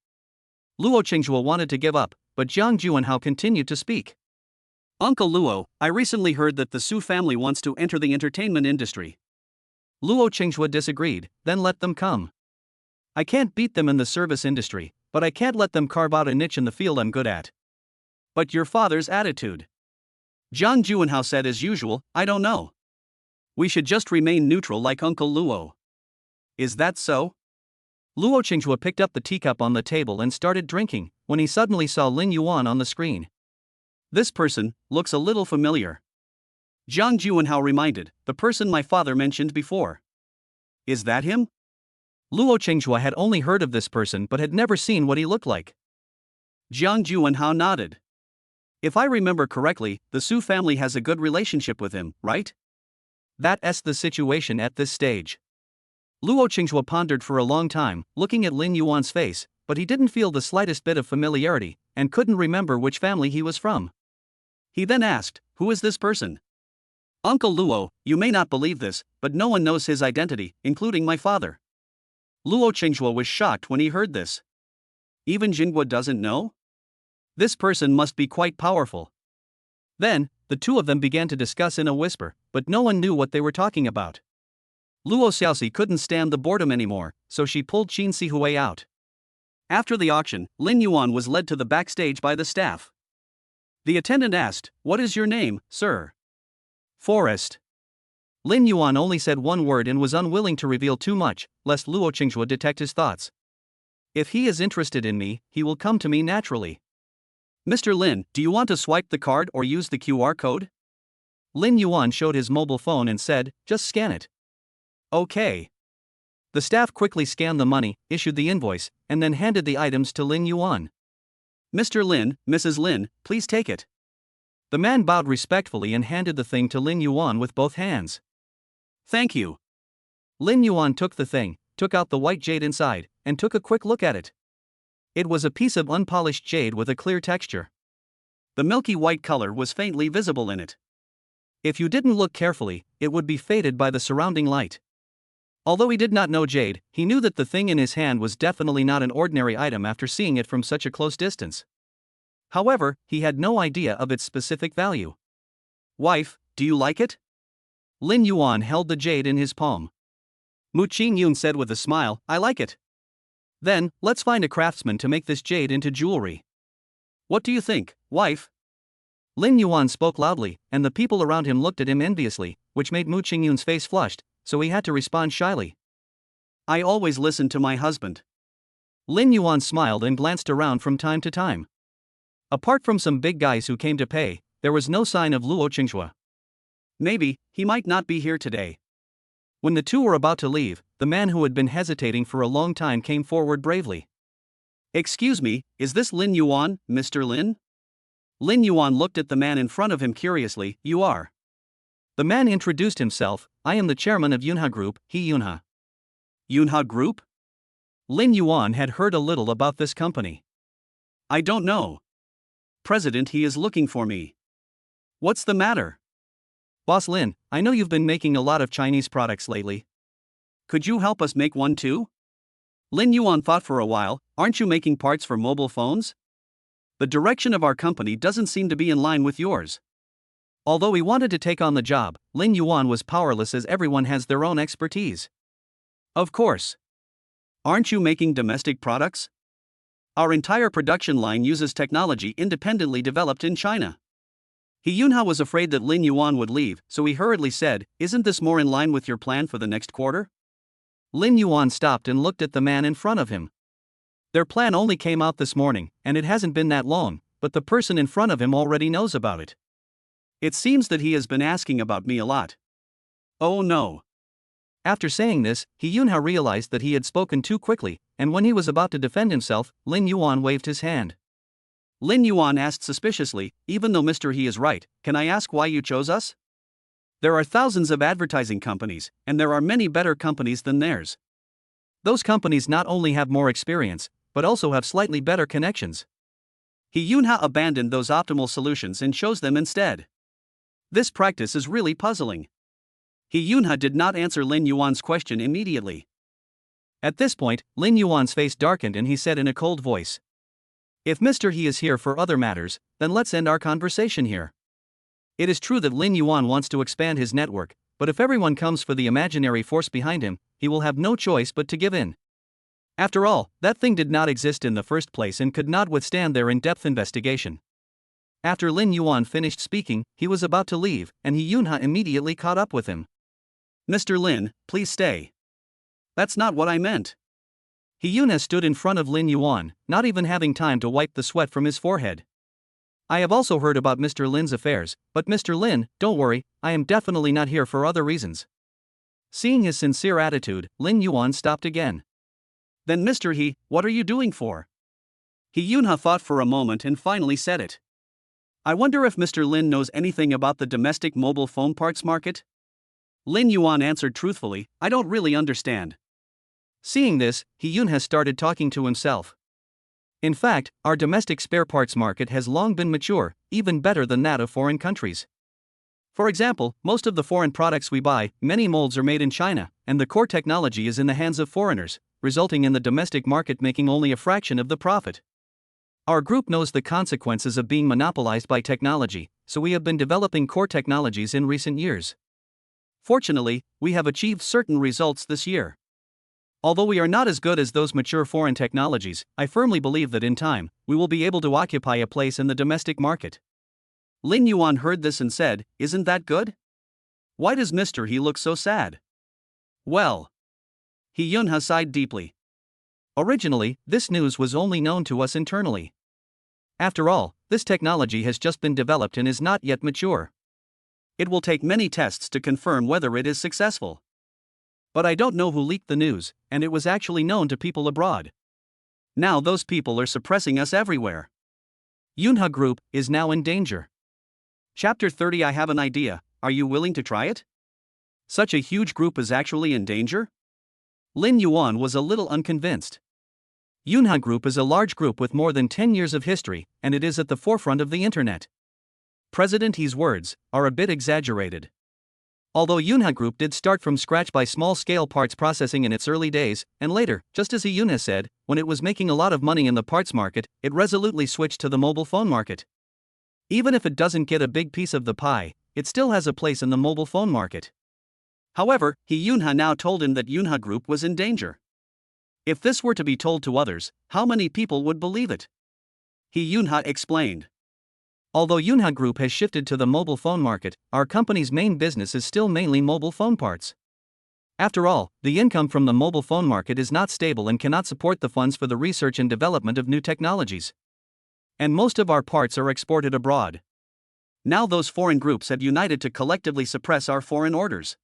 Luo Qingzhuo wanted to give up, but Jiang Juanhao continued to speak. Uncle Luo, I recently heard that the Su family wants to enter the entertainment industry. Luo Qingzhuo disagreed, then let them come. I can't beat them in the service industry, but I can't let them carve out a niche in the field I'm good at. But your father's attitude. Jiang Juanhao said as usual, I don't know. We should just remain neutral like Uncle Luo. Is that so? Luo Qingzhuo picked up the teacup on the table and started drinking, when he suddenly saw Lin Yuan on the screen. This person looks a little familiar. Jiang Juanhao reminded, the person my father mentioned before. Is that him? Luo Qingzhuo had only heard of this person but had never seen what he looked like. Jiang Juanhao nodded. If I remember correctly, the Su family has a good relationship with him, right? That's the situation at this stage. Luo Qingzhuo pondered for a long time, looking at Lin Yuan's face, but he didn't feel the slightest bit of familiarity, and couldn't remember which family he was from. He then asked, who is this person? Uncle Luo, you may not believe this, but no one knows his identity, including my father. Luo Qingzhuo was shocked when he heard this. Even Jingguo doesn't know? This person must be quite powerful. Then, the two of them began to discuss in a whisper, but no one knew what they were talking about. Luo Xiaoxi couldn't stand the boredom anymore, so she pulled Qin Sihui out. After the auction, Lin Yuan was led to the backstage by the staff. The attendant asked, what is your name, sir? Forest. Lin Yuan only said one word and was unwilling to reveal too much, lest Luo Qingzhuo detect his thoughts. If he is interested in me, he will come to me naturally. Mr. Lin, do you want to swipe the card or use the QR code? Lin Yuan showed his mobile phone and said, just scan it. Okay. The staff quickly scanned the money, issued the invoice, and then handed the items to Lin Yuan. Mr. Lin, Mrs. Lin, please take it. The man bowed respectfully and handed the thing to Lin Yuan with both hands. Thank you. Lin Yuan took the thing, took out the white jade inside, and took a quick look at it. It was a piece of unpolished jade with a clear texture. The milky white color was faintly visible in it. If you didn't look carefully, it would be faded by the surrounding light. Although he did not know jade, he knew that the thing in his hand was definitely not an ordinary item after seeing it from such a close distance. However, he had no idea of its specific value. Wife, do you like it? Lin Yuan held the jade in his palm. Mu Ching Yun said with a smile, I like it. Then, let's find a craftsman to make this jade into jewelry. What do you think, wife? Lin Yuan spoke loudly, and the people around him looked at him enviously, which made Mu Ching Yun's face flushed, so he had to respond shyly. I always listen to my husband. Lin Yuan smiled and glanced around from time to time. Apart from some big guys who came to pay, there was no sign of Luo Qingzhuo. Maybe, he might not be here today. When the two were about to leave, the man who had been hesitating for a long time came forward bravely. Excuse me, is this Lin Yuan, Mr. Lin? Lin Yuan looked at the man in front of him curiously, you are. The man introduced himself, I am the chairman of Yunha Group, He Yunha. Yunha Group? Lin Yuan had heard a little about this company. I don't know. President, he is looking for me. What's the matter? Boss Lin, I know you've been making a lot of Chinese products lately. Could you help us make one too? Lin Yuan thought for a while, aren't you making parts for mobile phones? The direction of our company doesn't seem to be in line with yours. Although he wanted to take on the job, Lin Yuan was powerless as everyone has their own expertise. Of course. Aren't you making domestic products? Our entire production line uses technology independently developed in China. He Yunha was afraid that Lin Yuan would leave, so he hurriedly said, isn't this more in line with your plan for the next quarter? Lin Yuan stopped and looked at the man in front of him. Their plan only came out this morning, and it hasn't been that long, but the person in front of him already knows about it. It seems that he has been asking about me a lot. Oh no. After saying this, He Yunha realized that he had spoken too quickly, and when he was about to defend himself, Lin Yuan waved his hand. Lin Yuan asked suspiciously, even though Mr. He is right, can I ask why you chose us? There are thousands of advertising companies, and there are many better companies than theirs. Those companies not only have more experience, but also have slightly better connections. He Yunha abandoned those optimal solutions and chose them instead. This practice is really puzzling. He Yunha did not answer Lin Yuan's question immediately. At this point, Lin Yuan's face darkened and he said in a cold voice, "If Mr. He is here for other matters, then let's end our conversation here." It is true that Lin Yuan wants to expand his network, but if everyone comes for the imaginary force behind him, he will have no choice but to give in. After all, that thing did not exist in the first place and could not withstand their in-depth investigation. After Lin Yuan finished speaking, he was about to leave, and He Yunha immediately caught up with him. "Mr. Lin, please stay." "That's not what I meant." He Yunha stood in front of Lin Yuan, not even having time to wipe the sweat from his forehead. "I have also heard about Mr. Lin's affairs, but Mr. Lin, don't worry, I am definitely not here for other reasons." Seeing his sincere attitude, Lin Yuan stopped again. "Then Mr. He, what are you doing for?" He Yunha thought for a moment and finally said it. "I wonder if Mr. Lin knows anything about the domestic mobile phone parts market?" Lin Yuan answered truthfully, "I don't really understand." Seeing this, He Yunha started talking to himself. In fact, our domestic spare parts market has long been mature, even better than that of foreign countries. For example, most of the foreign products we buy, many molds are made in China, and the core technology is in the hands of foreigners, resulting in the domestic market making only a fraction of the profit. Our group knows the consequences of being monopolized by technology, so we have been developing core technologies in recent years. Fortunately, we have achieved certain results this year. Although we are not as good as those mature foreign technologies, I firmly believe that in time, we will be able to occupy a place in the domestic market. Lin Yuan heard this and said, "Isn't that good? Why does Mr. He look so sad?" "Well." He Yunha sighed deeply. "Originally, this news was only known to us internally. After all, this technology has just been developed and is not yet mature. It will take many tests to confirm whether it is successful. But I don't know who leaked the news, and it was actually known to people abroad. Now those people are suppressing us everywhere. Yunha Group is now in danger." Chapter 30. I have an idea, are you willing to try it? Such a huge group is actually in danger? Lin Yuan was a little unconvinced. Yunha Group is a large group with more than 10 years of history, and it is at the forefront of the internet. President He's words are a bit exaggerated. Although Yunha Group did start from scratch by small-scale parts processing in its early days, and later, just as He Yunha said, when it was making a lot of money in the parts market, it resolutely switched to the mobile phone market. Even if it doesn't get a big piece of the pie, it still has a place in the mobile phone market. However, He Yunha now told him that Yunha Group was in danger. If this were to be told to others, how many people would believe it? He Yunha explained. Although Yunha Group has shifted to the mobile phone market, our company's main business is still mainly mobile phone parts. After all, the income from the mobile phone market is not stable and cannot support the funds for the research and development of new technologies. And most of our parts are exported abroad. Now those foreign groups have united to collectively suppress our foreign orders.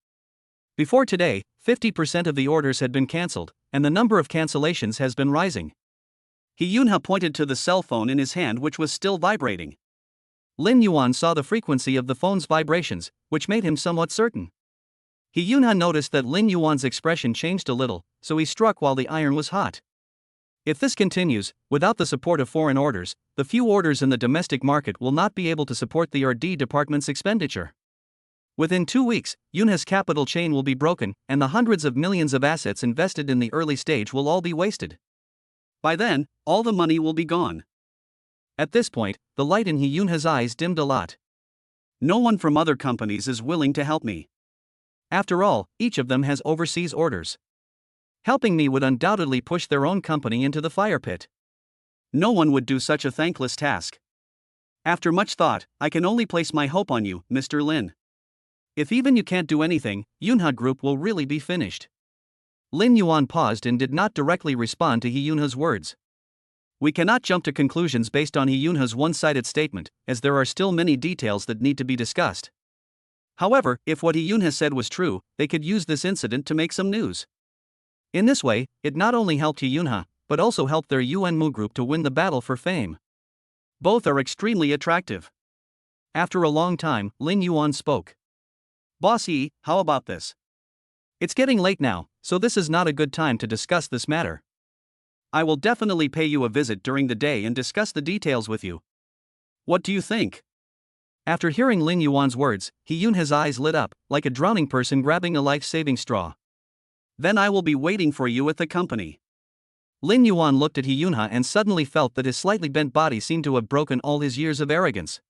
Before today, 50% of the orders had been cancelled, and the number of cancellations has been rising. He Yunha pointed to the cell phone in his hand which was still vibrating. Lin Yuan saw the frequency of the phone's vibrations, which made him somewhat certain. He Yunha noticed that Lin Yuan's expression changed a little, so he struck while the iron was hot. If this continues, without the support of foreign orders, the few orders in the domestic market will not be able to support the R&D department's expenditure. Within 2 weeks, Yunha's capital chain will be broken, and the hundreds of millions of assets invested in the early stage will all be wasted. By then, all the money will be gone. At this point, the light in He Yunha's eyes dimmed a lot. No one from other companies is willing to help me. After all, each of them has overseas orders. Helping me would undoubtedly push their own company into the fire pit. No one would do such a thankless task. After much thought, I can only place my hope on you, Mr. Lin. If even you can't do anything, Yunha Group will really be finished. Lin Yuan paused and did not directly respond to He Yunha's words. We cannot jump to conclusions based on He Yunha's one-sided statement, as there are still many details that need to be discussed. However, if what He Yunha said was true, they could use this incident to make some news. In this way, it not only helped He Yunha, but also helped their Mu Group to win the battle for fame. Both are extremely attractive. After a long time, Lin Yuan spoke. Boss Yi, how about this? It's getting late now, so this is not a good time to discuss this matter. I will definitely pay you a visit during the day and discuss the details with you. What do you think? After hearing Lin Yuan's words, Yunha's eyes lit up, like a drowning person grabbing a life-saving straw. Then I will be waiting for you at the company. Lin Yuan looked at Yunha and suddenly felt that his slightly bent body seemed to have broken all his years of arrogance.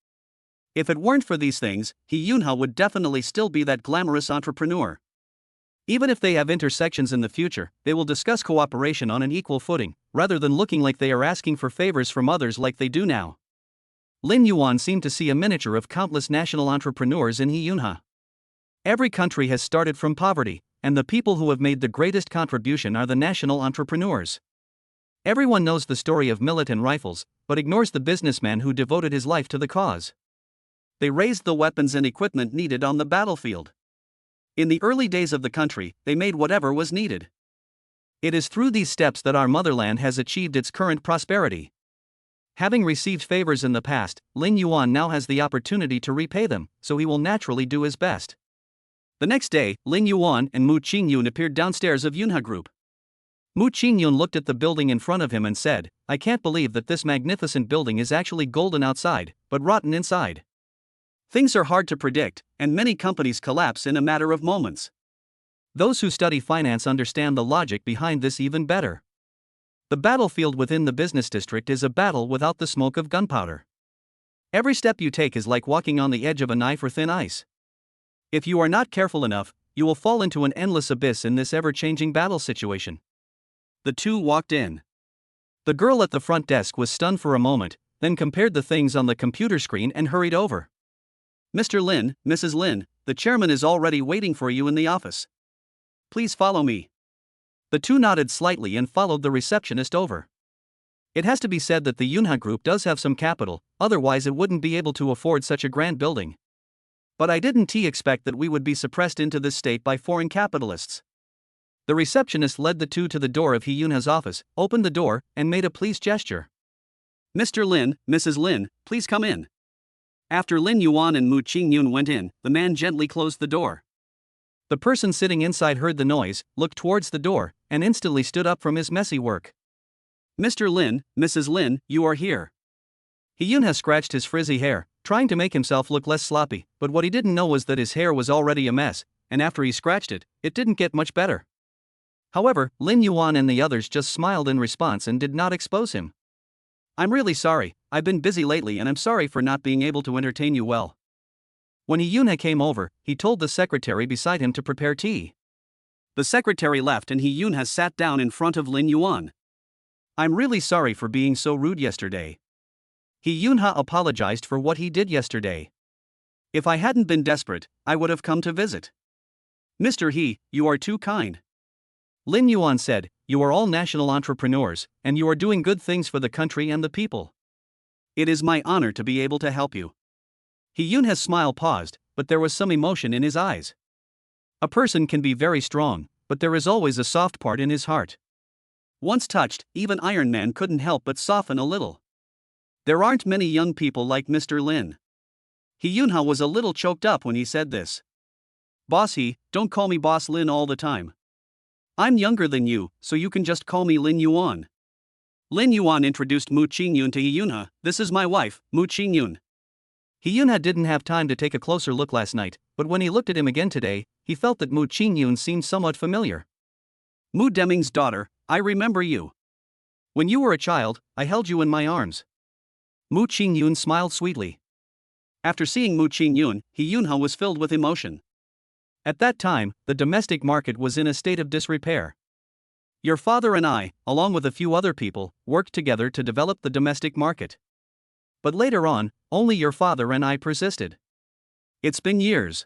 If it weren't for these things, Yunha would definitely still be that glamorous entrepreneur. Even if they have intersections in the future, they will discuss cooperation on an equal footing, rather than looking like they are asking for favors from others like they do now. Lin Yuan seemed to see a miniature of countless national entrepreneurs in Yunha. Every country has started from poverty, and the people who have made the greatest contribution are the national entrepreneurs. Everyone knows the story of militant rifles, but ignores the businessman who devoted his life to the cause. They raised the weapons and equipment needed on the battlefield. In the early days of the country, they made whatever was needed. It is through these steps that our motherland has achieved its current prosperity. Having received favors in the past, Lin Yuan now has the opportunity to repay them, so he will naturally do his best. The next day, Lin Yuan and Mu Ching Yun appeared downstairs of Yunha Group. Mu Ching Yun looked at the building in front of him and said, "I can't believe that this magnificent building is actually golden outside, but rotten inside. Things are hard to predict, and many companies collapse in a matter of moments. Those who study finance understand the logic behind this even better. The battlefield within the business district is a battle without the smoke of gunpowder. Every step you take is like walking on the edge of a knife or thin ice. If you are not careful enough, you will fall into an endless abyss in this ever-changing battle situation." The two walked in. The girl at the front desk was stunned for a moment, then compared the things on the computer screen and hurried over. "Mr. Lin, Mrs. Lin, the chairman is already waiting for you in the office. Please follow me." The two nodded slightly and followed the receptionist over. It has to be said that the Yunha Group does have some capital, otherwise it wouldn't be able to afford such a grand building. But I didn't expect that we would be suppressed into this state by foreign capitalists. The receptionist led the two to the door of Yunha's office, opened the door, and made a please gesture. "Mr. Lin, Mrs. Lin, please come in." After Lin Yuan and Mu Ching Yun went in, the man gently closed the door. The person sitting inside heard the noise, looked towards the door, and instantly stood up from his messy work. "Mr. Lin, Mrs. Lin, you are here." Yunha scratched his frizzy hair, trying to make himself look less sloppy, but what he didn't know was that his hair was already a mess, and after he scratched it, it didn't get much better. However, Lin Yuan and the others just smiled in response and did not expose him. "I'm really sorry, I've been busy lately and I'm sorry for not being able to entertain you well." When Yunha came over, he told the secretary beside him to prepare tea. The secretary left and Yunha sat down in front of Lin Yuan. "I'm really sorry for being so rude yesterday." Yunha apologized for what he did yesterday. "If I hadn't been desperate, I would have come to visit." "Mr. He, you are too kind." Lin Yuan said, "You are all national entrepreneurs, and you are doing good things for the country and the people. It is my honor to be able to help you." Yunha's smile paused, but there was some emotion in his eyes. A person can be very strong, but there is always a soft part in his heart. Once touched, even Iron Man couldn't help but soften a little. There aren't many young people like Mr. Lin. Yunha was a little choked up when he said this. "Boss don't call me Boss Lin all the time. I'm younger than you, so you can just call me Lin Yuan." Lin Yuan introduced Mu Ching Yun to Yunha. "This is my wife, Mu Ching Yun." Yunha didn't have time to take a closer look last night, but when he looked at him again today, he felt that Mu Ching Yun seemed somewhat familiar. "Mu Deming's daughter, I remember you. When you were a child, I held you in my arms." Mu Ching Yun smiled sweetly. After seeing Mu Ching Yun, Yunha was filled with emotion. At that time, the domestic market was in a state of disrepair. Your father and I, along with a few other people, worked together to develop the domestic market. But later on, only your father and I persisted. It's been years.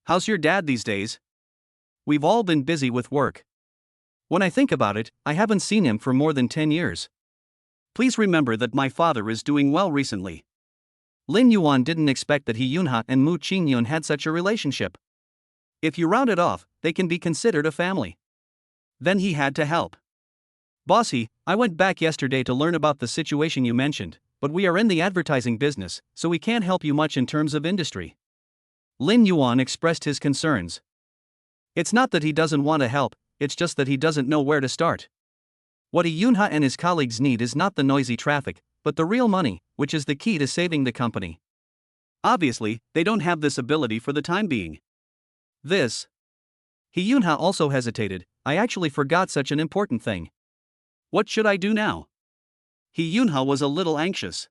How's your dad these days? We've all been busy with work. When I think about it, I haven't seen him for more than 10 years. Please remember that my father is doing well recently." Lin Yuan didn't expect that Yunha and Mu Ching Yun had such a relationship. If you round it off, they can be considered a family. Then he had to help. "Bossy, I went back yesterday to learn about the situation you mentioned, but we are in the advertising business, so we can't help you much in terms of industry." Lin Yuan expressed his concerns. It's not that he doesn't want to help, it's just that he doesn't know where to start. What Yunha and his colleagues need is not the noisy traffic, but the real money, which is the key to saving the company. Obviously, they don't have this ability for the time being. This. He Yunha also hesitated. I actually forgot such an important thing. What should I do now? He Yunha was a little anxious.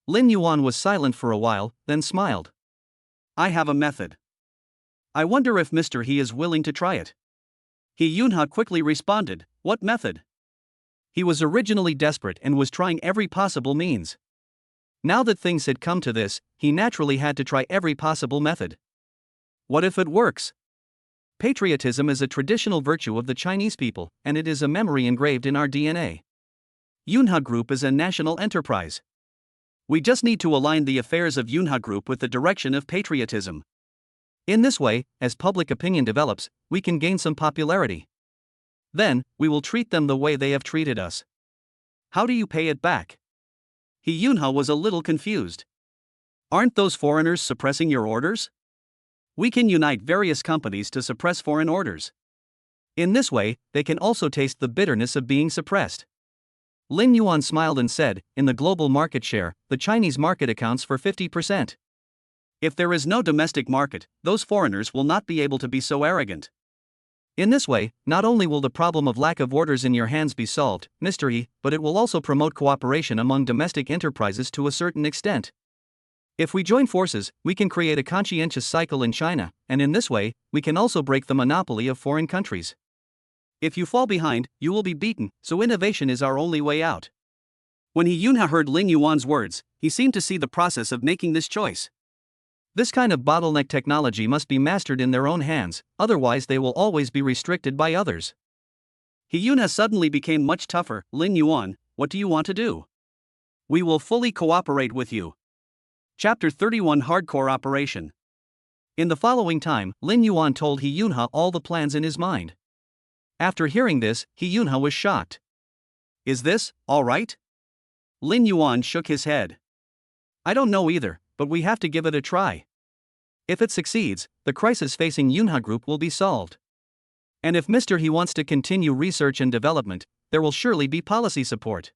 Lin Yuan was silent for a while, then smiled. I have a method. I wonder if Mr. He is willing to try it. He Yunha quickly responded, what method? He was originally desperate and was trying every possible means. Now that things had come to this, he naturally had to try every possible method. What if it works? Patriotism is a traditional virtue of the Chinese people, and it is a memory engraved in our DNA. Yunha Group is a national enterprise. We just need to align the affairs of Yunha Group with the direction of patriotism. In this way, as public opinion develops, we can gain some popularity. Then, we will treat them the way they have treated us. How do you pay it back? He Yunha was a little confused. Aren't those foreigners suppressing your orders? We can unite various companies to suppress foreign orders. In this way, they can also taste the bitterness of being suppressed. Lin Yuan smiled and said, in the global market share, the Chinese market accounts for 50%. If there is no domestic market, those foreigners will not be able to be so arrogant. In this way, not only will the problem of lack of orders in your hands be solved, Mr. E, but it will also promote cooperation among domestic enterprises to a certain extent. If we join forces, we can create a conscientious cycle in China, and in this way, we can also break the monopoly of foreign countries. If you fall behind, you will be beaten, so innovation is our only way out. When He Yunha heard Lin Yuan's words, he seemed to see the process of making this choice. This kind of bottleneck technology must be mastered in their own hands, otherwise they will always be restricted by others. He Yunha suddenly became much tougher. Lin Yuan, what do you want to do? We will fully cooperate with you. Chapter 31 Hardcore Operation. In the following time, Lin Yuan told He Yunha all the plans in his mind. After hearing this, He Yunha was shocked. Is this all right? Lin Yuan shook his head. I don't know either, but we have to give it a try. If it succeeds, the crisis facing Yunha Group will be solved. And if Mr. He wants to continue research and development, there will surely be policy support.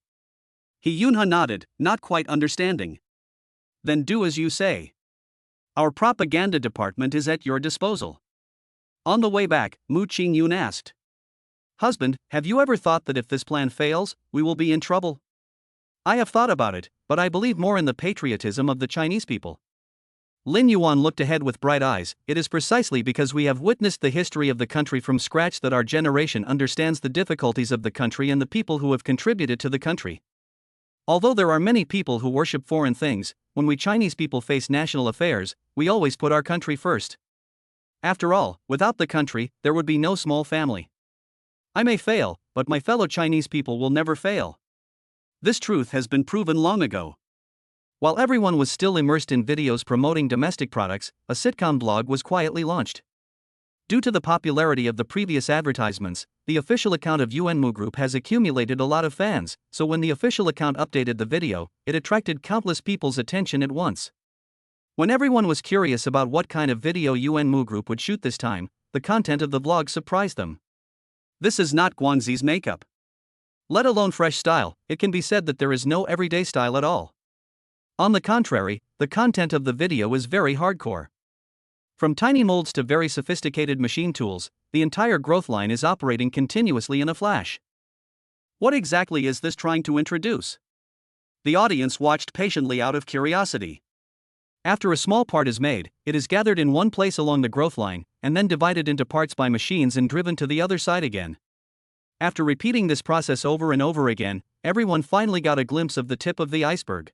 He Yunha nodded, not quite understanding. Then do as you say. Our propaganda department is at your disposal. On the way back, Mu Ching Yun asked. Husband, have you ever thought that if this plan fails, we will be in trouble? I have thought about it, but I believe more in the patriotism of the Chinese people. Lin Yuan looked ahead with bright eyes. It is precisely because we have witnessed the history of the country from scratch that our generation understands the difficulties of the country and the people who have contributed to the country. Although there are many people who worship foreign things, when we Chinese people face national affairs, we always put our country first. After all, without the country, there would be no small family. I may fail, but my fellow Chinese people will never fail. This truth has been proven long ago. While everyone was still immersed in videos promoting domestic products, a sitcom blog was quietly launched. Due to the popularity of the previous advertisements, the official account of Mu Group has accumulated a lot of fans, so when the official account updated the video, it attracted countless people's attention at once. When everyone was curious about what kind of video Mu Group would shoot this time, the content of the vlog surprised them. This is not Guangxi's makeup. Let alone fresh style, it can be said that there is no everyday style at all. On the contrary, the content of the video is very hardcore. From tiny molds to very sophisticated machine tools, the entire growth line is operating continuously in a flash. What exactly is this trying to introduce? The audience watched patiently out of curiosity. After a small part is made, it is gathered in one place along the growth line, and then divided into parts by machines and driven to the other side again. After repeating this process over and over again, everyone finally got a glimpse of the tip of the iceberg.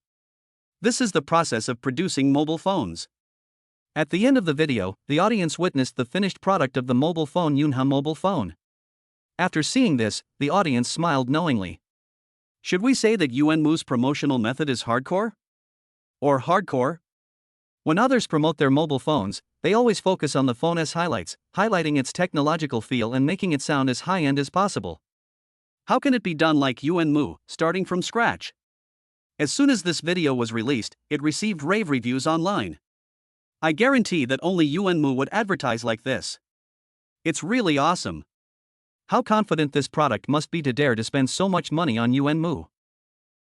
This is the process of producing mobile phones. At the end of the video, the audience witnessed the finished product of the mobile phone Yunha mobile phone. After seeing this, the audience smiled knowingly. Should we say that Mu's promotional method is hardcore? Or hardcore? When others promote their mobile phones, they always focus on the phone's highlights, highlighting its technological feel and making it sound as high-end as possible. How can it be done like Mu, starting from scratch? As soon as this video was released, it received rave reviews online. I guarantee that only Mu would advertise like this. It's really awesome. How confident this product must be to dare to spend so much money on Mu.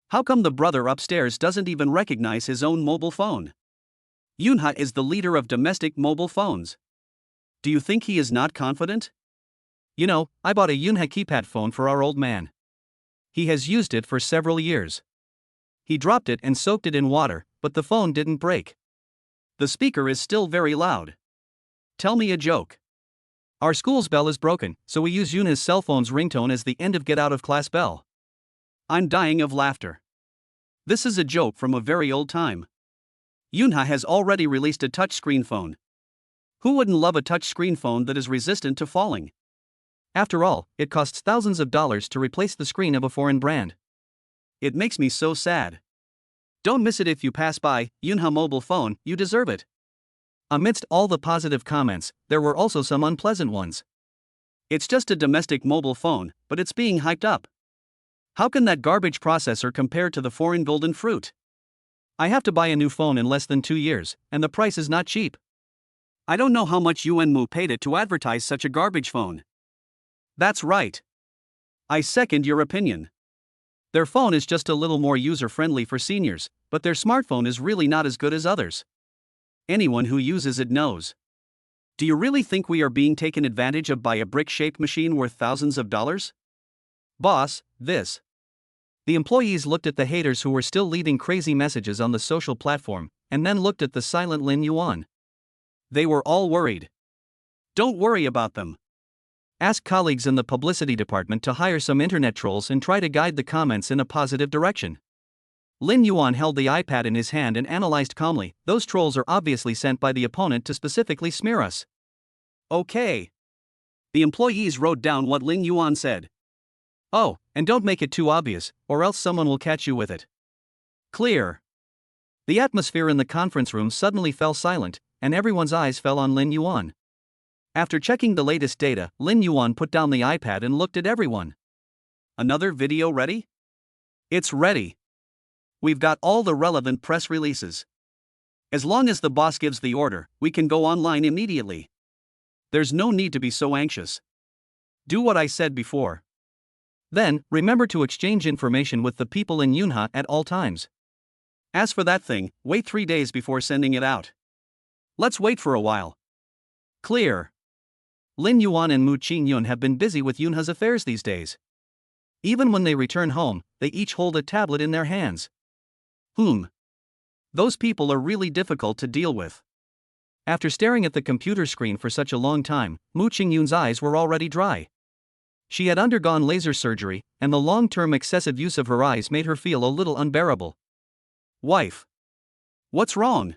How come the brother upstairs doesn't even recognize his own mobile phone? Yunha is the leader of domestic mobile phones. Do you think he is not confident? You know, I bought a Yunha keypad phone for our old man. He has used it for several years. He dropped it and soaked it in water, but the phone didn't break. The speaker is still very loud. Tell me a joke. Our school's bell is broken, so we use Yunha's cell phone's ringtone as the end of get out of class bell. I'm dying of laughter. This is a joke from a very old time. Yunha has already released a touchscreen phone. Who wouldn't love a touchscreen phone that is resistant to falling? After all, it costs thousands of dollars to replace the screen of a foreign brand. It makes me so sad. Don't miss it if you pass by. Yunha mobile phone, you deserve it. Amidst all the positive comments, there were also some unpleasant ones. It's just a domestic mobile phone, but it's being hyped up. How can that garbage processor compare to the foreign golden fruit? I have to buy a new phone in less than 2 years, and the price is not cheap. I don't know how much Yuan Mu paid it to advertise such a garbage phone. That's right. I second your opinion. Their phone is just a little more user-friendly for seniors, but their smartphone is really not as good as others. Anyone who uses it knows. Do you really think we are being taken advantage of by a brick-shaped machine worth thousands of dollars? Boss, this. The employees looked at the haters who were still leaving crazy messages on the social platform, and then looked at the silent Lin Yuan. They were all worried. Don't worry about them. Ask colleagues in the publicity department to hire some internet trolls and try to guide the comments in a positive direction. Lin Yuan held the iPad in his hand and analyzed calmly, those trolls are obviously sent by the opponent to specifically smear us. Okay. The employees wrote down what Lin Yuan said. Oh, and don't make it too obvious, or else someone will catch you with it. Clear. The atmosphere in the conference room suddenly fell silent, and everyone's eyes fell on Lin Yuan. After checking the latest data, Lin Yuan put down the iPad and looked at everyone. Another video ready? It's ready. We've got all the relevant press releases. As long as the boss gives the order, we can go online immediately. There's no need to be so anxious. Do what I said before. Then, remember to exchange information with the people in Yunha at all times. As for that thing, wait 3 days before sending it out. Let's wait for a while. Clear. Lin Yuan and Mu Ching Yun have been busy with Yunha's affairs these days. Even when they return home, they each hold a tablet in their hands. Those people are really difficult to deal with. After staring at the computer screen for such a long time, Mu Ching Yun's eyes were already dry. She had undergone laser surgery, and the long-term excessive use of her eyes made her feel a little unbearable. Wife. What's wrong?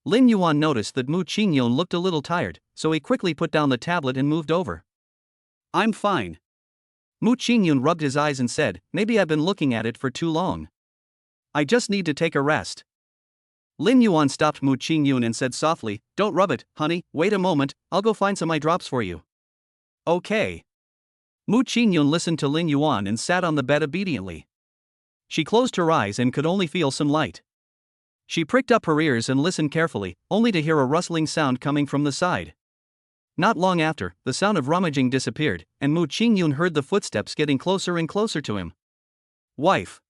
Lin Yuan noticed that Mu Ching Yun looked a little tired, so he quickly put down the tablet and moved over. I'm fine. Mu Ching Yun rubbed his eyes and said, maybe I've been looking at it for too long. I just need to take a rest. Lin Yuan stopped Mu Ching Yun and said softly, don't rub it, honey, wait a moment, I'll go find some eye drops for you. Okay. Mu Ching Yun listened to Lin Yuan and sat on the bed obediently. She closed her eyes and could only feel some light. She pricked up her ears and listened carefully, only to hear a rustling sound coming from the side. Not long after, the sound of rummaging disappeared, and Mu Ching Yun heard the footsteps getting closer and closer to him. Wife.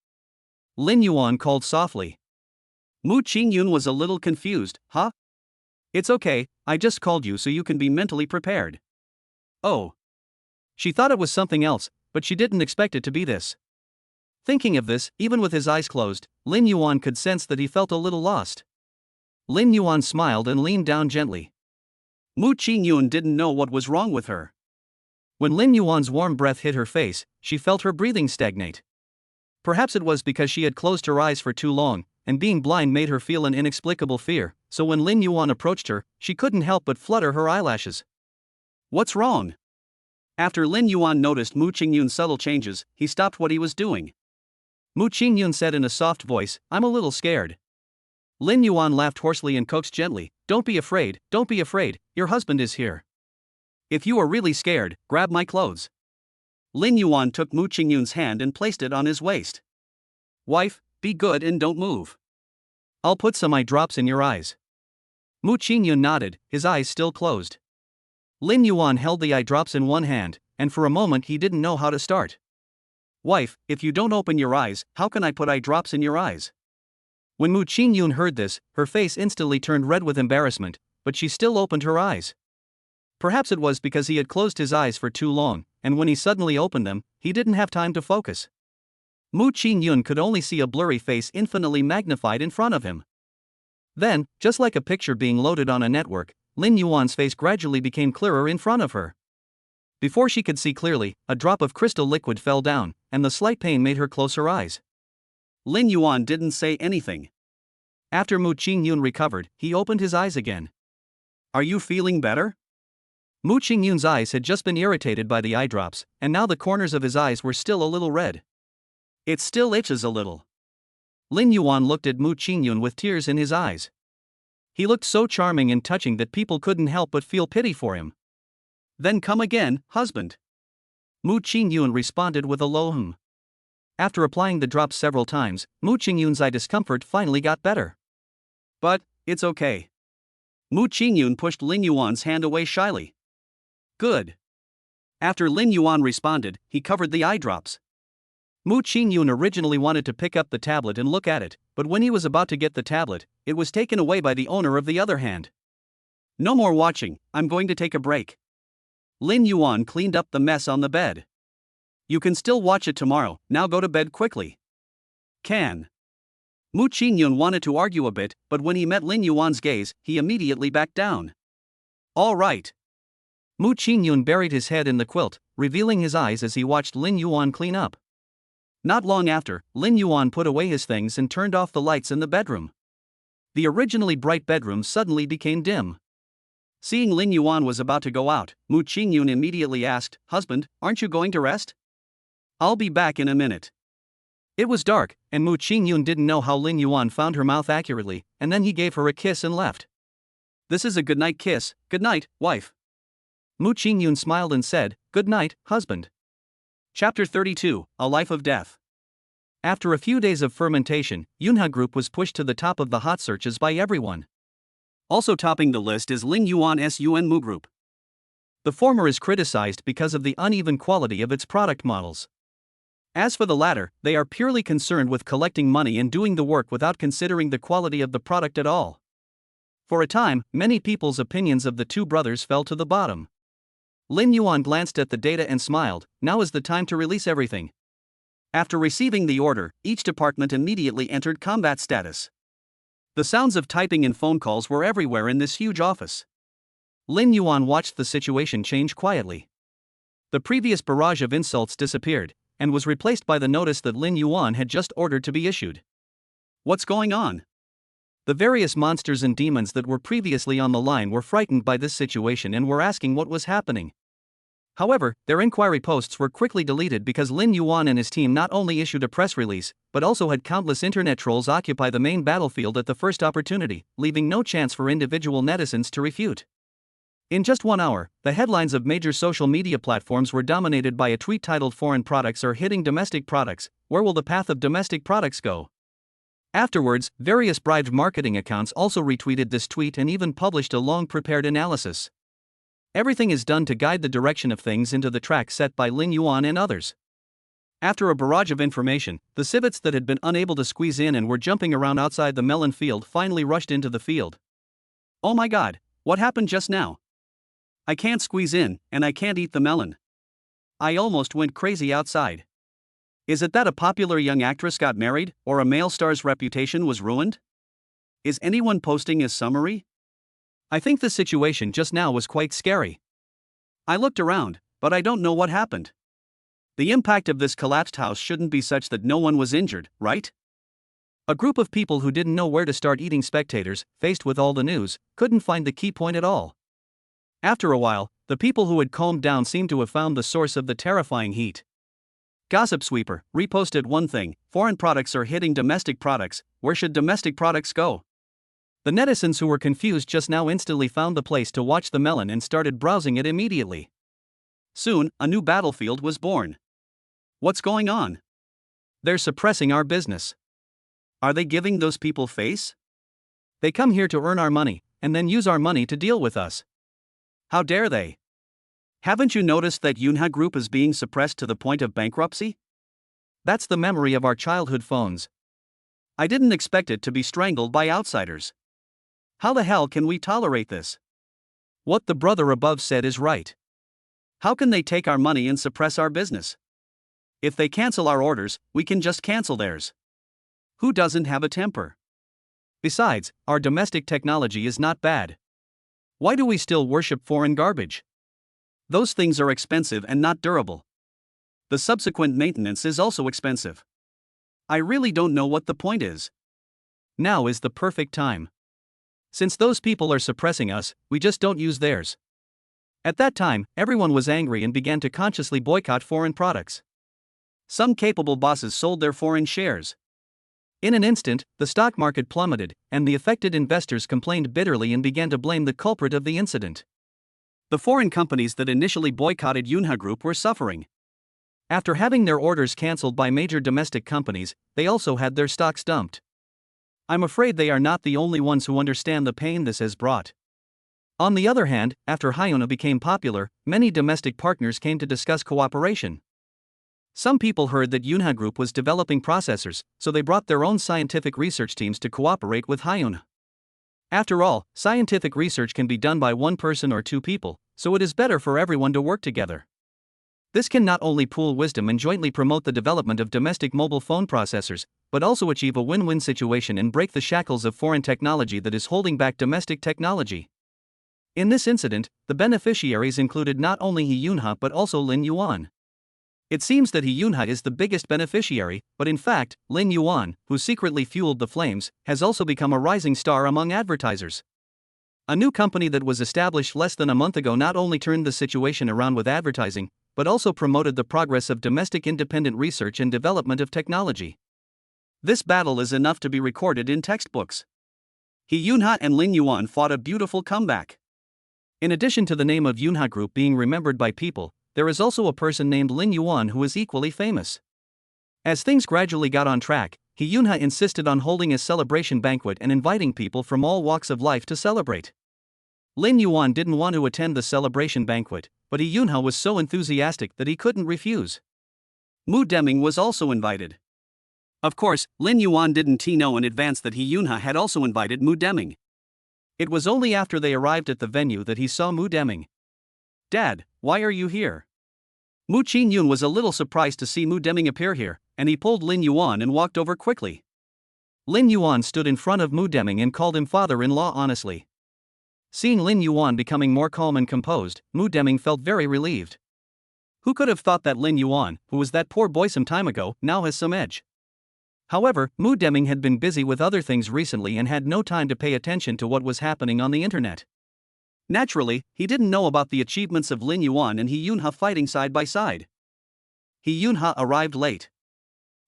Lin Yuan called softly. Mu Ching Yun was a little confused. Huh? It's okay, I just called you so you can be mentally prepared. Oh. She thought it was something else, but she didn't expect it to be this. Thinking of this, even with his eyes closed, Lin Yuan could sense that he felt a little lost. Lin Yuan smiled and leaned down gently. Mu Ching Yun didn't know what was wrong with her. When Lin Yuan's warm breath hit her face, she felt her breathing stagnate. Perhaps it was because she had closed her eyes for too long, and being blind made her feel an inexplicable fear, so when Lin Yuan approached her, she couldn't help but flutter her eyelashes. What's wrong? After Lin Yuan noticed Mu Ching Yun's subtle changes, he stopped what he was doing. Mu Ching Yun said in a soft voice, I'm a little scared. Lin Yuan laughed hoarsely and coaxed gently, don't be afraid, your husband is here. If you are really scared, grab my clothes. Lin Yuan took Mu Ching Yun's hand and placed it on his waist. Wife, be good and don't move. I'll put some eye drops in your eyes. Mu Ching Yun nodded, his eyes still closed. Lin Yuan held the eye drops in one hand, and for a moment he didn't know how to start. Wife, if you don't open your eyes, how can I put eye drops in your eyes? When Mu Ching Yun heard this, her face instantly turned red with embarrassment, but she still opened her eyes. Perhaps it was because he had closed his eyes for too long, and when he suddenly opened them, he didn't have time to focus. Mu Ching Yun could only see a blurry face infinitely magnified in front of him. Then, just like a picture being loaded on a network, Lin Yuan's face gradually became clearer in front of her. Before she could see clearly, a drop of crystal liquid fell down, and the slight pain made her close her eyes. Lin Yuan didn't say anything. After Mu Ching Yun recovered, he opened his eyes again. "Are you feeling better?" Mu Ching Yun's eyes had just been irritated by the eye drops, and now the corners of his eyes were still a little red. "It still itches a little." Lin Yuan looked at Mu Ching Yun with tears in his eyes. He looked so charming and touching that people couldn't help but feel pity for him. "Then come again, husband." Mu Ching Yun responded with a low hum. After applying the drops several times, Mu Ching Yun's eye discomfort finally got better. "But, it's okay." Mu Ching Yun pushed Lin Yuan's hand away shyly. "Good." After Lin Yuan responded, he covered the eye drops. Mu Ching Yun originally wanted to pick up the tablet and look at it, but when he was about to get the tablet, it was taken away by the owner of the other hand. "No more watching, I'm going to take a break." Lin Yuan cleaned up the mess on the bed. "You can still watch it tomorrow, now go to bed quickly." "Can." Mu Ching Yun wanted to argue a bit, but when he met Lin Yuan's gaze, he immediately backed down. "All right." Mu Ching Yun buried his head in the quilt, revealing his eyes as he watched Lin Yuan clean up. Not long after, Lin Yuan put away his things and turned off the lights in the bedroom. The originally bright bedroom suddenly became dim. Seeing Lin Yuan was about to go out, Mu Ching Yun immediately asked, "Husband, aren't you going to rest?" "I'll be back in a minute." It was dark, and Mu Ching Yun didn't know how Lin Yuan found her mouth accurately, and then he gave her a kiss and left. "This is a goodnight kiss, good night, wife." Mu Ching Yun smiled and said, "Good night, husband." Chapter 32, A Life of Death. After a few days of fermentation, Yunha Group was pushed to the top of the hot searches by everyone. Also topping the list is Lin Yuan's Mu Group. The former is criticized because of the uneven quality of its product models. As for the latter, they are purely concerned with collecting money and doing the work without considering the quality of the product at all. For a time, many people's opinions of the two brothers fell to the bottom. Lin Yuan glanced at the data and smiled. Now is the time to release everything. After receiving the order, each department immediately entered combat status. The sounds of typing and phone calls were everywhere in this huge office. Lin Yuan watched the situation change quietly. The previous barrage of insults disappeared, and was replaced by the notice that Lin Yuan had just ordered to be issued. What's going on? The various monsters and demons that were previously on the line were frightened by this situation and were asking what was happening. However, their inquiry posts were quickly deleted because Lin Yuan and his team not only issued a press release, but also had countless internet trolls occupy the main battlefield at the first opportunity, leaving no chance for individual netizens to refute. In just 1 hour, the headlines of major social media platforms were dominated by a tweet titled "Foreign products are hitting domestic products, where will the path of domestic products go?" Afterwards, various bribed marketing accounts also retweeted this tweet and even published a long-prepared analysis. Everything is done to guide the direction of things into the track set by Lin Yuan and others. After a barrage of information, the civets that had been unable to squeeze in and were jumping around outside the melon field finally rushed into the field. "Oh my god, what happened just now? I can't squeeze in, and I can't eat the melon. I almost went crazy outside. Is it that a popular young actress got married, or a male star's reputation was ruined? Is anyone posting a summary? I think the situation just now was quite scary. I looked around, but I don't know what happened. The impact of this collapsed house shouldn't be such that no one was injured, right?" A group of people who didn't know where to start eating spectators, faced with all the news, couldn't find the key point at all. After a while, the people who had calmed down seemed to have found the source of the terrifying heat. Gossip Sweeper reposted one thing: "Foreign products are hitting domestic products, where should domestic products go?" The netizens who were confused just now instantly found the place to watch the melon and started browsing it immediately. Soon, a new battlefield was born. What's going on? They're suppressing our business. Are they giving those people face? They come here to earn our money, and then use our money to deal with us. How dare they? Haven't you noticed that Yunha Group is being suppressed to the point of bankruptcy? That's the memory of our childhood phones. I didn't expect it to be strangled by outsiders. How the hell can we tolerate this? What the brother above said is right. How can they take our money and suppress our business? If they cancel our orders, we can just cancel theirs. Who doesn't have a temper? Besides, our domestic technology is not bad. Why do we still worship foreign garbage? Those things are expensive and not durable. The subsequent maintenance is also expensive. I really don't know what the point is. Now is the perfect time. Since those people are suppressing us, we just don't use theirs. At that time, everyone was angry and began to consciously boycott foreign products. Some capable bosses sold their foreign shares. In an instant, the stock market plummeted, and the affected investors complained bitterly and began to blame the culprit of the incident. The foreign companies that initially boycotted Yunha Group were suffering. After having their orders cancelled by major domestic companies, they also had their stocks dumped. I'm afraid they are not the only ones who understand the pain this has brought. On the other hand, after Hyuna became popular, many domestic partners came to discuss cooperation. Some people heard that Yunha Group was developing processors, so they brought their own scientific research teams to cooperate with Hyuna. After all, scientific research can be done by one person or two people, so it is better for everyone to work together. This can not only pool wisdom and jointly promote the development of domestic mobile phone processors, but also achieve a win-win situation and break the shackles of foreign technology that is holding back domestic technology. In this incident, the beneficiaries included not only Hyunha but also Lin Yuan. It seems that Hyunha is the biggest beneficiary, but in fact, Lin Yuan, who secretly fueled the flames, has also become a rising star among advertisers. A new company that was established less than a month ago not only turned the situation around with advertising, but also promoted the progress of domestic independent research and development of technology. This battle is enough to be recorded in textbooks. Hyunha and Lin Yuan fought a beautiful comeback. In addition to the name of Yunha Group being remembered by people, there is also a person named Lin Yuan who is equally famous. As things gradually got on track, Hyunha insisted on holding a celebration banquet and inviting people from all walks of life to celebrate. Lin Yuan didn't want to attend the celebration banquet, but Hyunha was so enthusiastic that he couldn't refuse. Mu Deming was also invited. Of course, Lin Yuan didn't know in advance that Hyunha had also invited Mu Deming. It was only after they arrived at the venue that he saw Mu Deming. "Dad, why are you here?" Mu Ching Yun was a little surprised to see Mu Deming appear here, and he pulled Lin Yuan and walked over quickly. Lin Yuan stood in front of Mu Deming and called him father-in-law honestly. Seeing Lin Yuan becoming more calm and composed, Mu Deming felt very relieved. Who could have thought that Lin Yuan, who was that poor boy some time ago, now has some edge? However, Mu Deming had been busy with other things recently and had no time to pay attention to what was happening on the internet. Naturally, he didn't know about the achievements of Lin Yuan and Hyunha fighting side by side. Hyunha arrived late.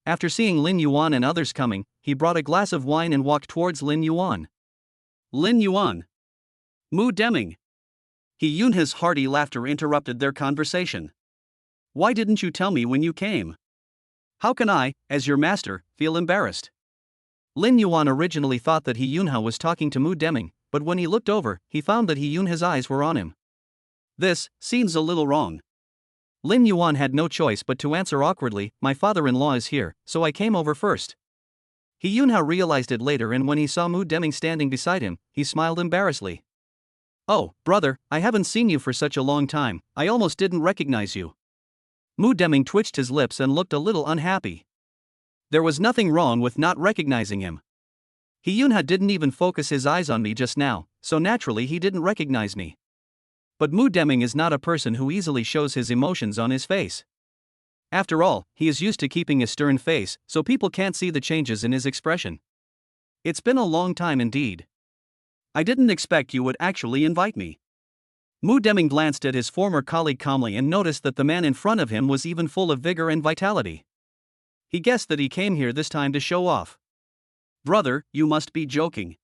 After seeing Lin Yuan and others coming, he brought a glass of wine and walked towards Lin Yuan. "Lin Yuan. Mu Deming." Hyunha's hearty laughter interrupted their conversation. "Why didn't you tell me when you came? How can I, as your master, feel embarrassed?" Lin Yuan originally thought that Hyunha was talking to Mu Deming, but when he looked over, he found that Hyunha's eyes were on him. This seems a little wrong. Lin Yuan had no choice but to answer awkwardly, "My father-in-law is here, so I came over first." Hyunha realized it later, and when he saw Mu Deming standing beside him, he smiled embarrassedly. "Oh, brother, I haven't seen you for such a long time, I almost didn't recognize you." Mu Deming twitched his lips and looked a little unhappy. There was nothing wrong with not recognizing him. Hyunha didn't even focus his eyes on me just now, so naturally he didn't recognize me. But Mu Deming is not a person who easily shows his emotions on his face. After all, he is used to keeping a stern face, so people can't see the changes in his expression. "It's been a long time indeed. I didn't expect you would actually invite me." Mu Deming glanced at his former colleague calmly and noticed that the man in front of him was even full of vigor and vitality. He guessed that he came here this time to show off. "Brother, you must be joking.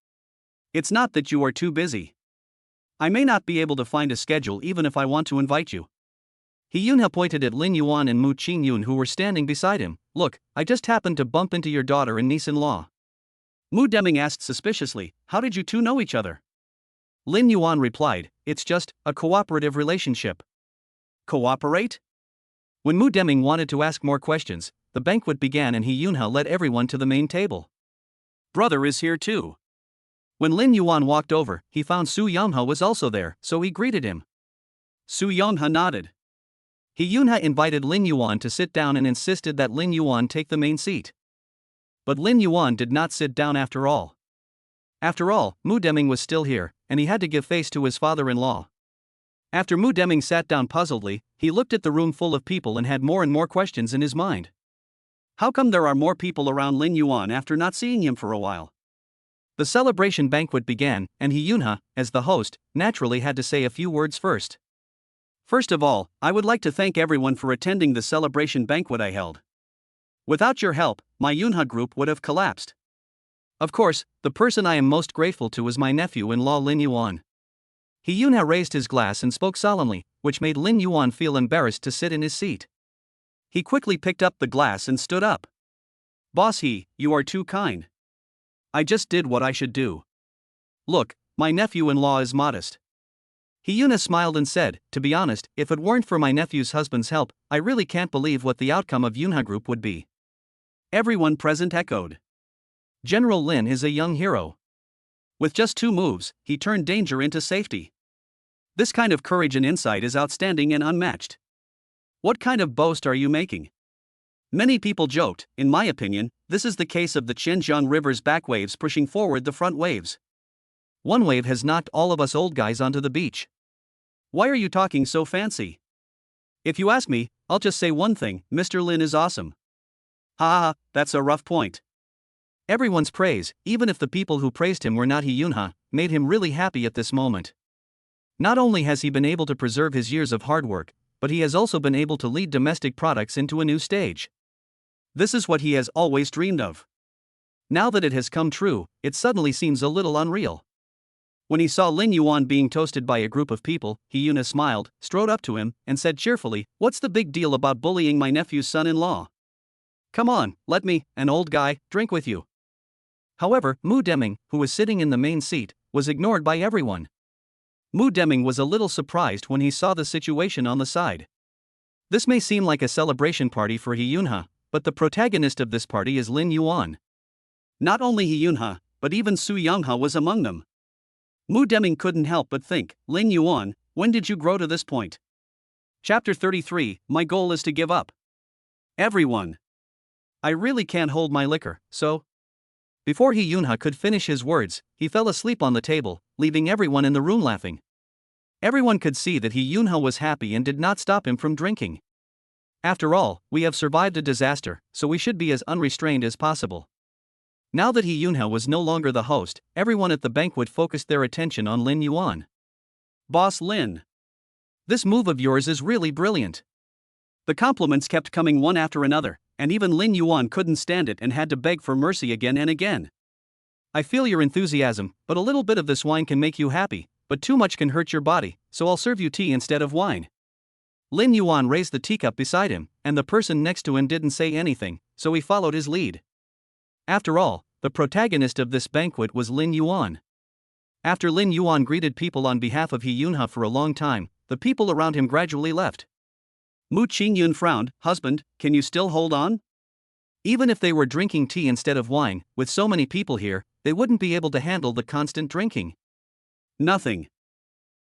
It's not that you are too busy. I may not be able to find a schedule even if I want to invite you." Hyunha pointed at Lin Yuan and Mu Ching Yun who were standing beside him. "Look, I just happened to bump into your daughter and niece-in-law." Mu Deming asked suspiciously, "How did you two know each other?" Lin Yuan replied, "It's just a cooperative relationship." "Cooperate?" When Mu Deming wanted to ask more questions, the banquet began and Hyunha led everyone to the main table. brother is here too. When Lin Yuan walked over, he found Su Yonghe was also there, so he greeted him. Su Yonghe nodded. He Yunhe invited Lin Yuan to sit down and insisted that Lin Yuan take the main seat. But Lin Yuan did not sit down after all. After all, Mu Deming was still here, and he had to give face to his father-in-law. After Mu Deming sat down puzzledly, he looked at the room full of people and had more and more questions in his mind. How come there are more people around Lin Yuan after not seeing him for a while? The celebration banquet began, and he Yunhe, as the host, naturally had to say a few words first. First of all, I would like to thank everyone for attending the celebration banquet I held. Without your help, my Yunhe group would have collapsed. Of course, the person I am most grateful to is my nephew-in-law Lin Yuan. He Yunhe raised his glass and spoke solemnly, which made Lin Yuan feel embarrassed to sit in his seat. He quickly picked up the glass and stood up. Boss you are too kind. I just did what I should do. Look, my nephew-in-law is modest. He Yunhe smiled and said, to be honest, if it weren't for my nephew's husband's help, I really can't believe what the outcome of Yunhe group would be. Everyone present echoed. General Lin is a young hero. With just 2 moves, he turned danger into safety. This kind of courage and insight is outstanding and unmatched. What kind of boast are you making? Many people joked, in my opinion, this is the case of the Qianjiang River's back waves pushing forward the front waves. One wave has knocked all of us old guys onto the beach. Why are you talking so fancy? If you ask me, I'll just say one thing, Mr. Lin is awesome. Ha, that's a rough point. Everyone's praise, even if the people who praised him were not he Yunhe, made him really happy at this moment. Not only has he been able to preserve his years of hard work, but he has also been able to lead domestic products into a new stage. This is what he has always dreamed of. Now that it has come true, it suddenly seems a little unreal. When he saw Lin Yuan being toasted by a group of people, he Yunhe smiled, strode up to him, and said cheerfully, "What's the big deal about bullying my nephew's son-in-law? Come on, let me, an old guy, drink with you." However, Mu Deming, who was sitting in the main seat, was ignored by everyone. Mu Deming was a little surprised when he saw the situation on the side. This may seem like a celebration party for he Yunhe, but the protagonist of this party is Lin Yuan. Not only he Yunhe, but even Su Yonghe was among them. Mu Deming couldn't help but think, Lin Yuan, when did you grow to this point? Chapter 33, My goal is to give up. Everyone. I really can't hold my liquor, so. Before he Yunhe could finish his words, he fell asleep on the table, leaving everyone in the room laughing. Everyone could see that he Yunhe was happy and did not stop him from drinking. After all, we have survived a disaster, so we should be as unrestrained as possible. Now that he Yunhe was no longer the host, everyone at the banquet focused their attention on Lin Yuan. Boss Lin. This move of yours is really brilliant. The compliments kept coming one after another, and even Lin Yuan couldn't stand it and had to beg for mercy again and again. I feel your enthusiasm, but a little bit of this wine can make you happy, but too much can hurt your body, so I'll serve you tea instead of wine. Lin Yuan raised the teacup beside him, and the person next to him didn't say anything, so he followed his lead. After all, the protagonist of this banquet was Lin Yuan. After Lin Yuan greeted people on behalf of he Yunhe for a long time, the people around him gradually left. Mu Ching Yun frowned, "Husband, can you still hold on?" Even if they were drinking tea instead of wine, with so many people here, they wouldn't be able to handle the constant drinking. Nothing.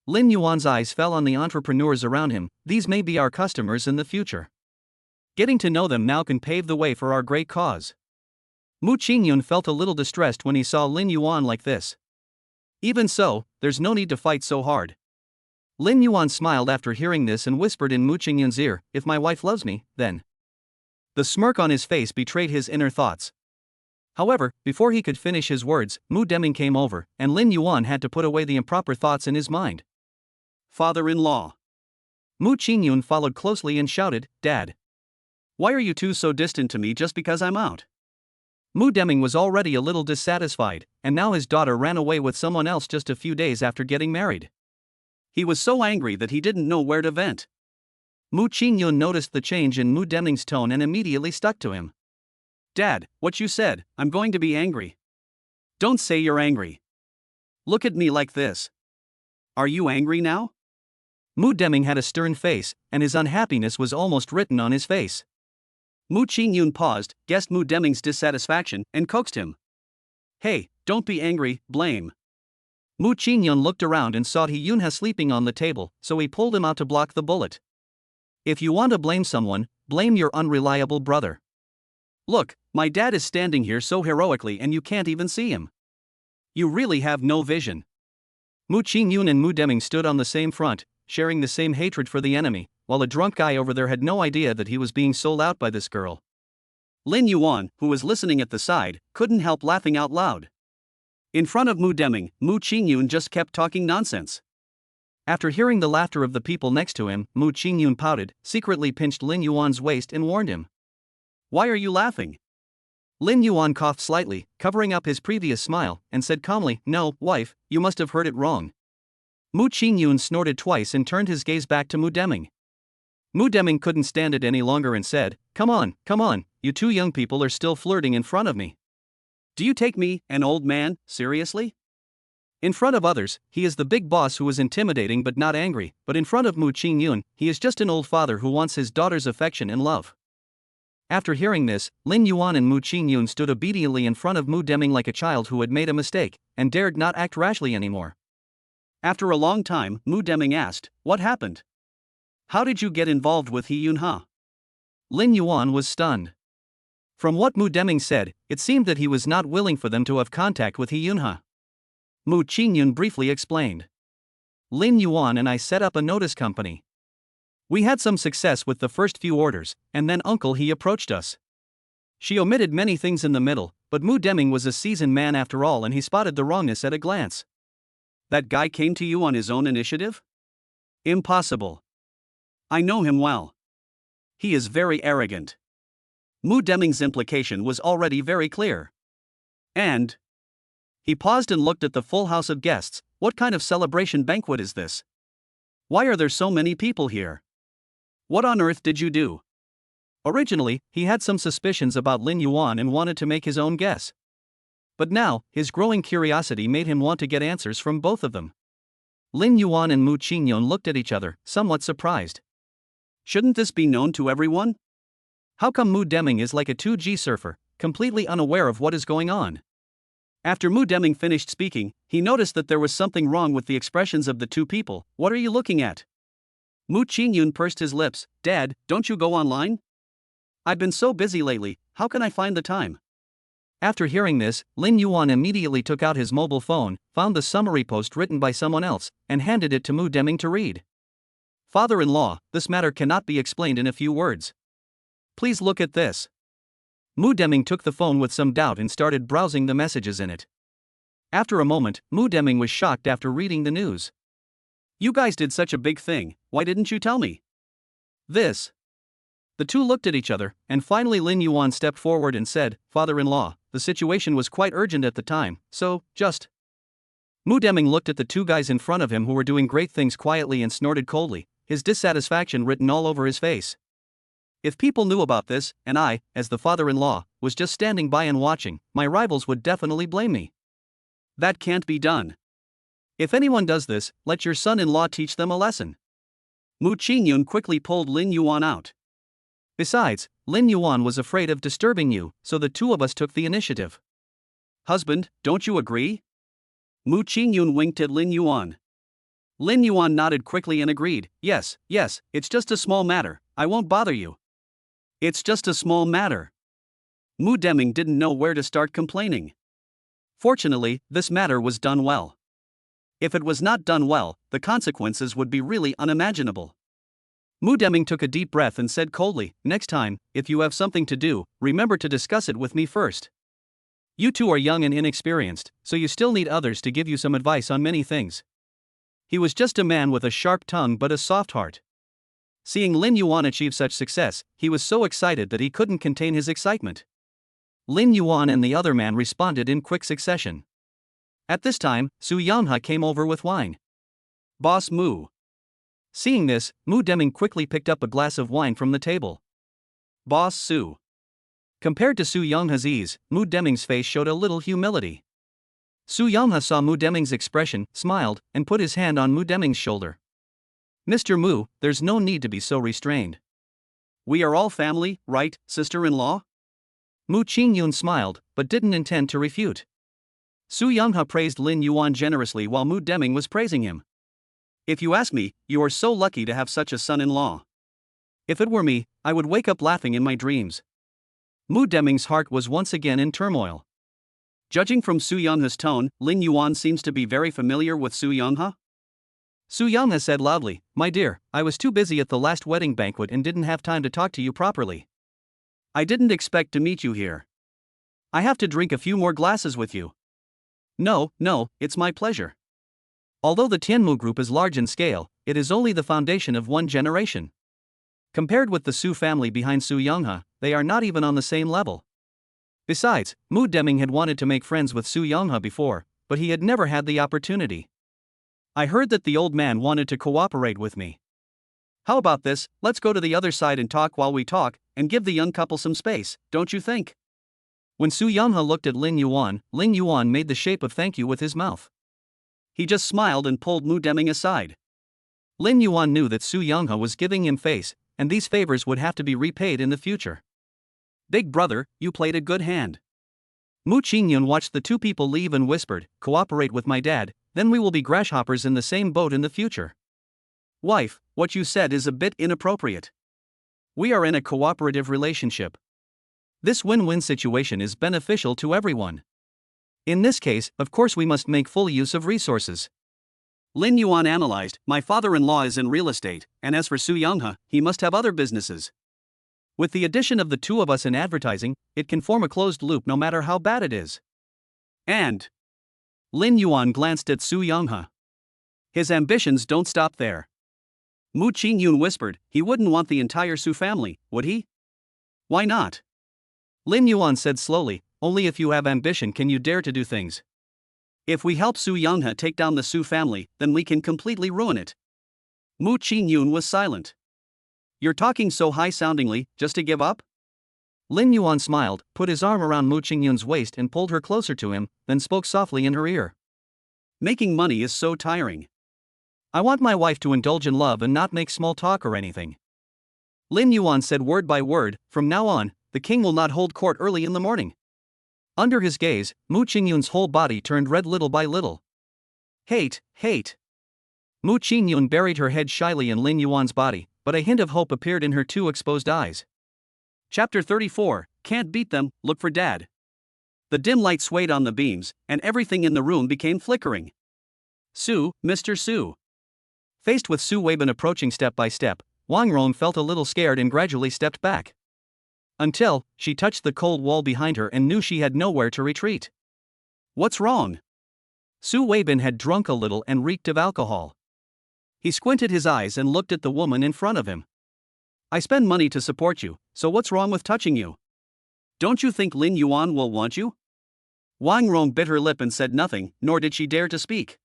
Lin Yuan's eyes fell on the entrepreneurs around him. These may be our customers in the future. Getting to know them now can pave the way for our great cause. Mu Ching Yun felt a little distressed when he saw Lin Yuan like this. Even so, there's no need to fight so hard. Lin Yuan smiled after hearing this and whispered in Mu Ching Yun's ear, "If my wife loves me, then." The smirk on his face betrayed his inner thoughts. However, before he could finish his words, Mu Deming came over, and Lin Yuan had to put away the improper thoughts in his mind. Father-in-law. Mu Ching Yun followed closely and shouted, "Dad. Why are you two so distant to me just because I'm out?" Mu Deming was already a little dissatisfied, and now his daughter ran away with someone else just a few days after getting married. He was so angry that he didn't know where to vent. Mu Ching Yun noticed the change in Mu Deming's tone and immediately stuck to him. "Dad, what you said, I'm going to be angry." "Don't say you're angry. Look at me like this. Are you angry now?" Mu Deming had a stern face, and his unhappiness was almost written on his face. Mu Ching Yun paused, guessed Mu Deming's dissatisfaction, and coaxed him. Hey, don't be angry, blame. Mu Ching Yun looked around and saw Yunha sleeping on the table, so he pulled him out to block the bullet. If you want to blame someone, blame your unreliable brother. Look, my dad is standing here so heroically and you can't even see him. You really have no vision. Mu Ching Yun and Mu Deming stood on the same front, sharing the same hatred for the enemy, while a drunk guy over there had no idea that he was being sold out by this girl. Lin Yuan, who was listening at the side, couldn't help laughing out loud. In front of Mu Deming, Mu Ching Yun just kept talking nonsense. After hearing the laughter of the people next to him, Mu Ching Yun pouted, secretly pinched Lin Yuan's waist and warned him. Why are you laughing? Lin Yuan coughed slightly, covering up his previous smile, and said calmly, No, wife, you must have heard it wrong. Mu Ching Yun snorted twice and turned his gaze back to Mu Deming. Mu Deming couldn't stand it any longer and said, come on, you two young people are still flirting in front of me. Do you take me, an old man, seriously? In front of others, he is the big boss who is intimidating but not angry, but in front of Mu Ching Yun, he is just an old father who wants his daughter's affection and love. After hearing this, Lin Yuan and Mu Ching Yun stood obediently in front of Mu Deming like a child who had made a mistake, and dared not act rashly anymore. After a long time, Mu Deming asked, What happened? How did you get involved with Yunha? Lin Yuan was stunned. From what Mu Deming said, it seemed that he was not willing for them to have contact with Yunha. Mu Ching Yun briefly explained. Lin Yuan and I set up a notice company. We had some success with the first few orders, and then Uncle He approached us. She omitted many things in the middle, but Mu Deming was a seasoned man after all and he spotted the wrongness at a glance. That guy came to you on his own initiative? Impossible. I know him well. He is very arrogant. Mu Deming's implication was already very clear. And? He paused and looked at the full house of guests. What kind of celebration banquet is this? Why are there so many people here? What on earth did you do? Originally, he had some suspicions about Lin Yuan and wanted to make his own guess. But now, his growing curiosity made him want to get answers from both of them. Lin Yuan and Mu Ching Yun looked at each other, somewhat surprised. Shouldn't this be known to everyone? How come Mu Deming is like a 2G surfer, completely unaware of what is going on? After Mu Deming finished speaking, he noticed that there was something wrong with the expressions of the two people. What are you looking at? Mu Ching Yun pursed his lips. Dad, don't you go online? I've been so busy lately, how can I find the time? After hearing this, Lin Yuan immediately took out his mobile phone, found the summary post written by someone else, and handed it to Mu Deming to read. Father-in-law, this matter cannot be explained in a few words. Please look at this. Mu Deming took the phone with some doubt and started browsing the messages in it. After a moment, Mu Deming was shocked after reading the news. You guys did such a big thing, why didn't you tell me? This. The two looked at each other, and finally Lin Yuan stepped forward and said, Father-in-law, the situation was quite urgent at the time, so, just. Mu Deming looked at the two guys in front of him who were doing great things quietly and snorted coldly, his dissatisfaction written all over his face. If people knew about this, and I, as the father-in-law, was just standing by and watching, my rivals would definitely blame me. That can't be done. If anyone does this, let your son-in-law teach them a lesson. Mu Ching Yun quickly pulled Lin Yuan out. Besides, Lin Yuan was afraid of disturbing you, so the two of us took the initiative. Husband, don't you agree? Mu Ching Yun winked at Lin Yuan. Lin Yuan nodded quickly and agreed, yes, it's just a small matter, I won't bother you. It's just a small matter. Mu Deming didn't know where to start complaining. Fortunately, this matter was done well. If it was not done well, the consequences would be really unimaginable. Mu Deming took a deep breath and said coldly, next time, if you have something to do, remember to discuss it with me first. You two are young and inexperienced, so you still need others to give you some advice on many things. He was just a man with a sharp tongue but a soft heart. Seeing Lin Yuan achieve such success, he was so excited that he couldn't contain his excitement. Lin Yuan and the other man responded in quick succession. At this time, Su Yanghe came over with wine. Boss Mu. Seeing this, Mu Deming quickly picked up a glass of wine from the table. Boss Su. Compared to Su Yanghe's ease, Mu Deming's face showed a little humility. Su Yanghe saw Mu Deming's expression, smiled, and put his hand on Mu Deming's shoulder. Mr. Mu, there's no need to be so restrained. We are all family, right, sister-in-law? Mu Ching Yun smiled, but didn't intend to refute. Su Youngha praised Lin Yuan generously while Mu Deming was praising him. If you ask me, you are so lucky to have such a son-in-law. If it were me, I would wake up laughing in my dreams. Mu Deming's heart was once again in turmoil. Judging from Su Youngha's tone, Lin Yuan seems to be very familiar with Su Youngha. Su Youngha said loudly, "My dear, I was too busy at the last wedding banquet and didn't have time to talk to you properly. I didn't expect to meet you here. I have to drink a few more glasses with you." No, it's my pleasure. Although the Tianmu group is large in scale, it is only the foundation of one generation. Compared with the Su family behind Su Youngha, they are not even on the same level. Besides, Mu Deming had wanted to make friends with Su Youngha before, but he had never had the opportunity. I heard that the old man wanted to cooperate with me. How about this, let's go to the other side and talk while we talk, and give the young couple some space, don't you think? When Su Youngha looked at Lin Yuan made the shape of thank you with his mouth. He just smiled and pulled Mu Deming aside. Lin Yuan knew that Su Youngha was giving him face, and these favors would have to be repaid in the future. Big brother, you played a good hand. Mu Ching Yun watched the two people leave and whispered, "Cooperate with my dad, then we will be grasshoppers in the same boat in the future." Wife, what you said is a bit inappropriate. We are in a cooperative relationship. This win-win situation is beneficial to everyone. In this case, of course we must make full use of resources. Lin Yuan analyzed, "My father-in-law is in real estate, and as for Su Youngha, he must have other businesses. With the addition of the two of us in advertising, it can form a closed loop no matter how bad it is." And Lin Yuan glanced at Su Youngha. His ambitions don't stop there. Mu Ching Yun whispered, "He wouldn't want the entire Su family, would he?" "Why not?" Lin Yuan said slowly, "Only if you have ambition can you dare to do things. If we help Su Youngha take down the Su family, then we can completely ruin it." Mu Ching Yun was silent. "You're talking so high-soundingly, just to give up?" Lin Yuan smiled, put his arm around Mu Ching Yun's waist and pulled her closer to him, then spoke softly in her ear. "Making money is so tiring. I want my wife to indulge in love and not make small talk or anything." Lin Yuan said word by word, "From now on, the king will not hold court early in the morning." Under his gaze, Mu Ching Yun's whole body turned red little by little. Hate. Mu Ching Yun buried her head shyly in Lin Yuan's body, but a hint of hope appeared in her two exposed eyes. Chapter 34, Can't Beat Them, Look for Dad. The dim light swayed on the beams, and everything in the room became flickering. Mr. Su. Faced with Su Weibin approaching step by step, Rong felt a little scared and gradually stepped back. Until she touched the cold wall behind her and knew she had nowhere to retreat. What's wrong? Su Weibin had drunk a little and reeked of alcohol. He squinted his eyes and looked at the woman in front of him. "I spend money to support you, so what's wrong with touching you? Don't you think Lin Yuan will want you?" Rong bit her lip and said nothing, nor did she dare to speak.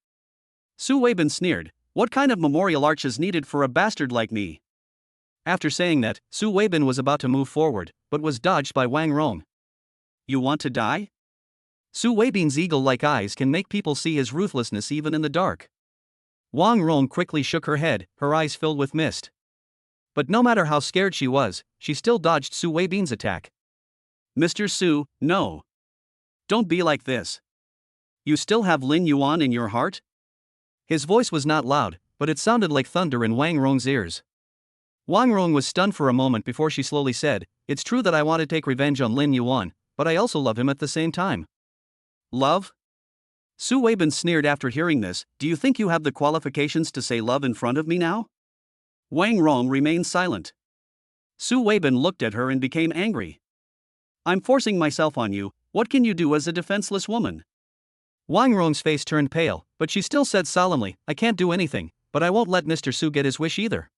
Su Weibin sneered, "What kind of memorial arch is needed for a bastard like me?" After saying that, Su Weibin was about to move forward, but was dodged by Rong. "You want to die?" Su Weibin's eagle-like eyes can make people see his ruthlessness even in the dark. Rong quickly shook her head, her eyes filled with mist. But no matter how scared she was, she still dodged Su Weibin's attack. "Mr. Su, no. Don't be like this. You still have Lin Yuan in your heart?" His voice was not loud, but it sounded like thunder in Rong's ears. Rong was stunned for a moment before she slowly said, "It's true that I want to take revenge on Lin Yuan, but I also love him at the same time." "Love?" Su Weibin sneered after hearing this, "Do you think you have the qualifications to say love in front of me now?" Rong remained silent. Su Weibin looked at her and became angry. "I'm forcing myself on you, what can you do as a defenseless woman?" Rong's face turned pale, but she still said solemnly, "I can't do anything, but I won't let Mr. Su get his wish either."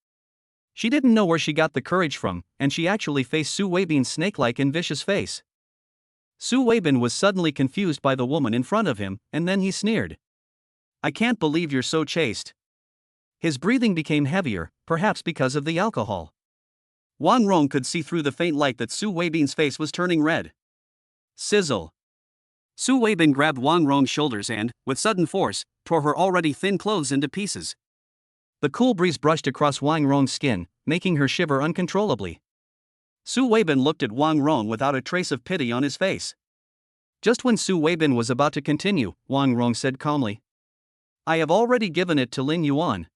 She didn't know where she got the courage from, and she actually faced Su Weibin's snake-like and vicious face. Su Weibin was suddenly confused by the woman in front of him, and then he sneered. "I can't believe you're so chaste." His breathing became heavier, perhaps because of the alcohol. Rong could see through the faint light that Su Weibin's face was turning red. Sizzle. Su Weibin grabbed Rong's shoulders and, with sudden force, tore her already thin clothes into pieces. The cool breeze brushed across Rong's skin, making her shiver uncontrollably. Su Weibin looked at Rong without a trace of pity on his face. Just when Su Weibin was about to continue, Rong said calmly, I have already given it to Lin Yuan.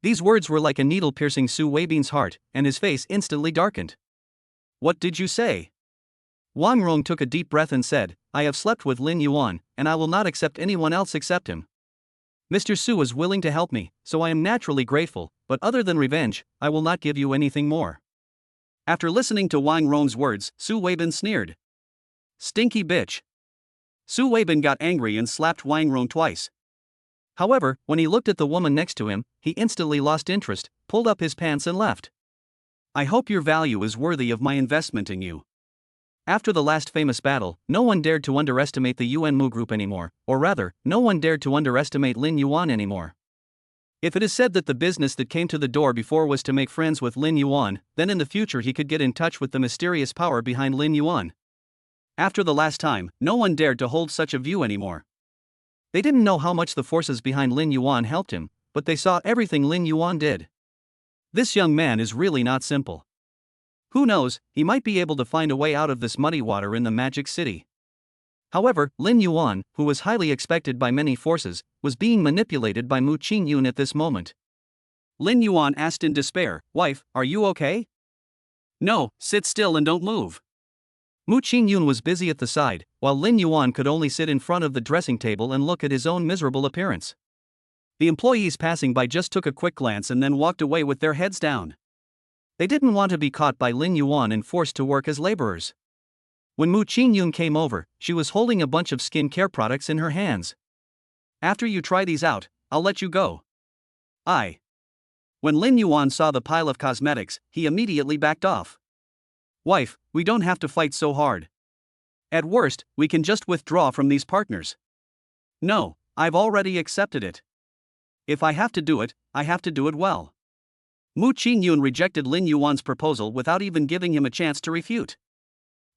These words were like a needle piercing Su Weibin's heart, and his face instantly darkened. What did you say? Rong took a deep breath and said, I have slept with Lin Yuan, and I will not accept anyone else except him. Mr. Su is willing to help me, so I am naturally grateful, but other than revenge, I will not give you anything more. After listening to Rong's words, Su Weibin sneered. Stinky bitch. Su Weibin got angry and slapped Rong twice. However, when he looked at the woman next to him, he instantly lost interest, pulled up his pants and left. I hope your value is worthy of my investment in you. After the last famous battle, no one dared to underestimate the Yuan Mu group anymore, or rather, no one dared to underestimate Lin Yuan anymore. If it is said that the business that came to the door before was to make friends with Lin Yuan, then in the future he could get in touch with the mysterious power behind Lin Yuan. After the last time, no one dared to hold such a view anymore. They didn't know how much the forces behind Lin Yuan helped him, but they saw everything Lin Yuan did. This young man is really not simple. Who knows, he might be able to find a way out of this muddy water in the Magic City. However, Lin Yuan, who was highly expected by many forces, was being manipulated by Mu Ching Yun at this moment. Lin Yuan asked in despair, Wife, are you okay? No, sit still and don't move. Mu Ching Yun was busy at the side, while Lin Yuan could only sit in front of the dressing table and look at his own miserable appearance. The employees passing by just took a quick glance and then walked away with their heads down. They didn't want to be caught by Lin Yuan and forced to work as laborers. When Mu Ching Yun came over, she was holding a bunch of skincare products in her hands. After you try these out, I'll let you go. When Lin Yuan saw the pile of cosmetics, he immediately backed off. Wife, we don't have to fight so hard. At worst, we can just withdraw from these partners. No, I've already accepted it. If I have to do it, I have to do it well. Mu Ching Yun rejected Lin Yuan's proposal without even giving him a chance to refute.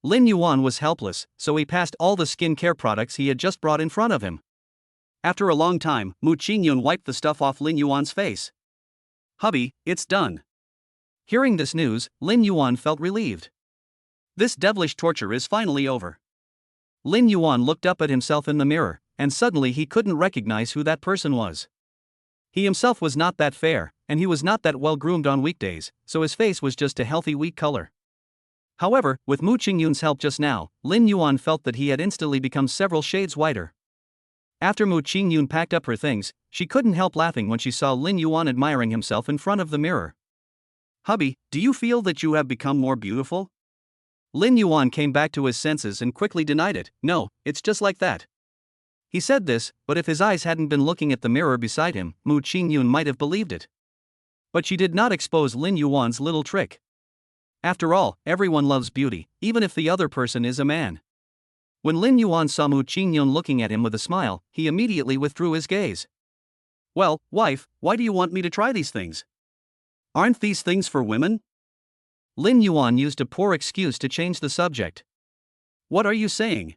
Lin Yuan was helpless, so he passed all the skincare products he had just brought in front of him. After a long time, Mu Ching Yun wiped the stuff off Lin Yuan's face. Hubby, it's done. Hearing this news, Lin Yuan felt relieved. This devilish torture is finally over. Lin Yuan looked up at himself in the mirror, and suddenly he couldn't recognize who that person was. He himself was not that fair, and he was not that well groomed on weekdays, so his face was just a healthy wheat color. However, with Mu Ching Yun's help just now, Lin Yuan felt that he had instantly become several shades whiter. After Mu Ching Yun packed up her things, she couldn't help laughing when she saw Lin Yuan admiring himself in front of the mirror. Hubby, do you feel that you have become more beautiful? Lin Yuan came back to his senses and quickly denied it. No, it's just like that. He said this, but if his eyes hadn't been looking at the mirror beside him, Mu Ching Yun might have believed it. But she did not expose Lin Yuan's little trick. After all, everyone loves beauty, even if the other person is a man. When Lin Yuan saw Mu Ching Yun looking at him with a smile, he immediately withdrew his gaze. Well, wife, why do you want me to try these things? Aren't these things for women? Lin Yuan used a poor excuse to change the subject. What are you saying?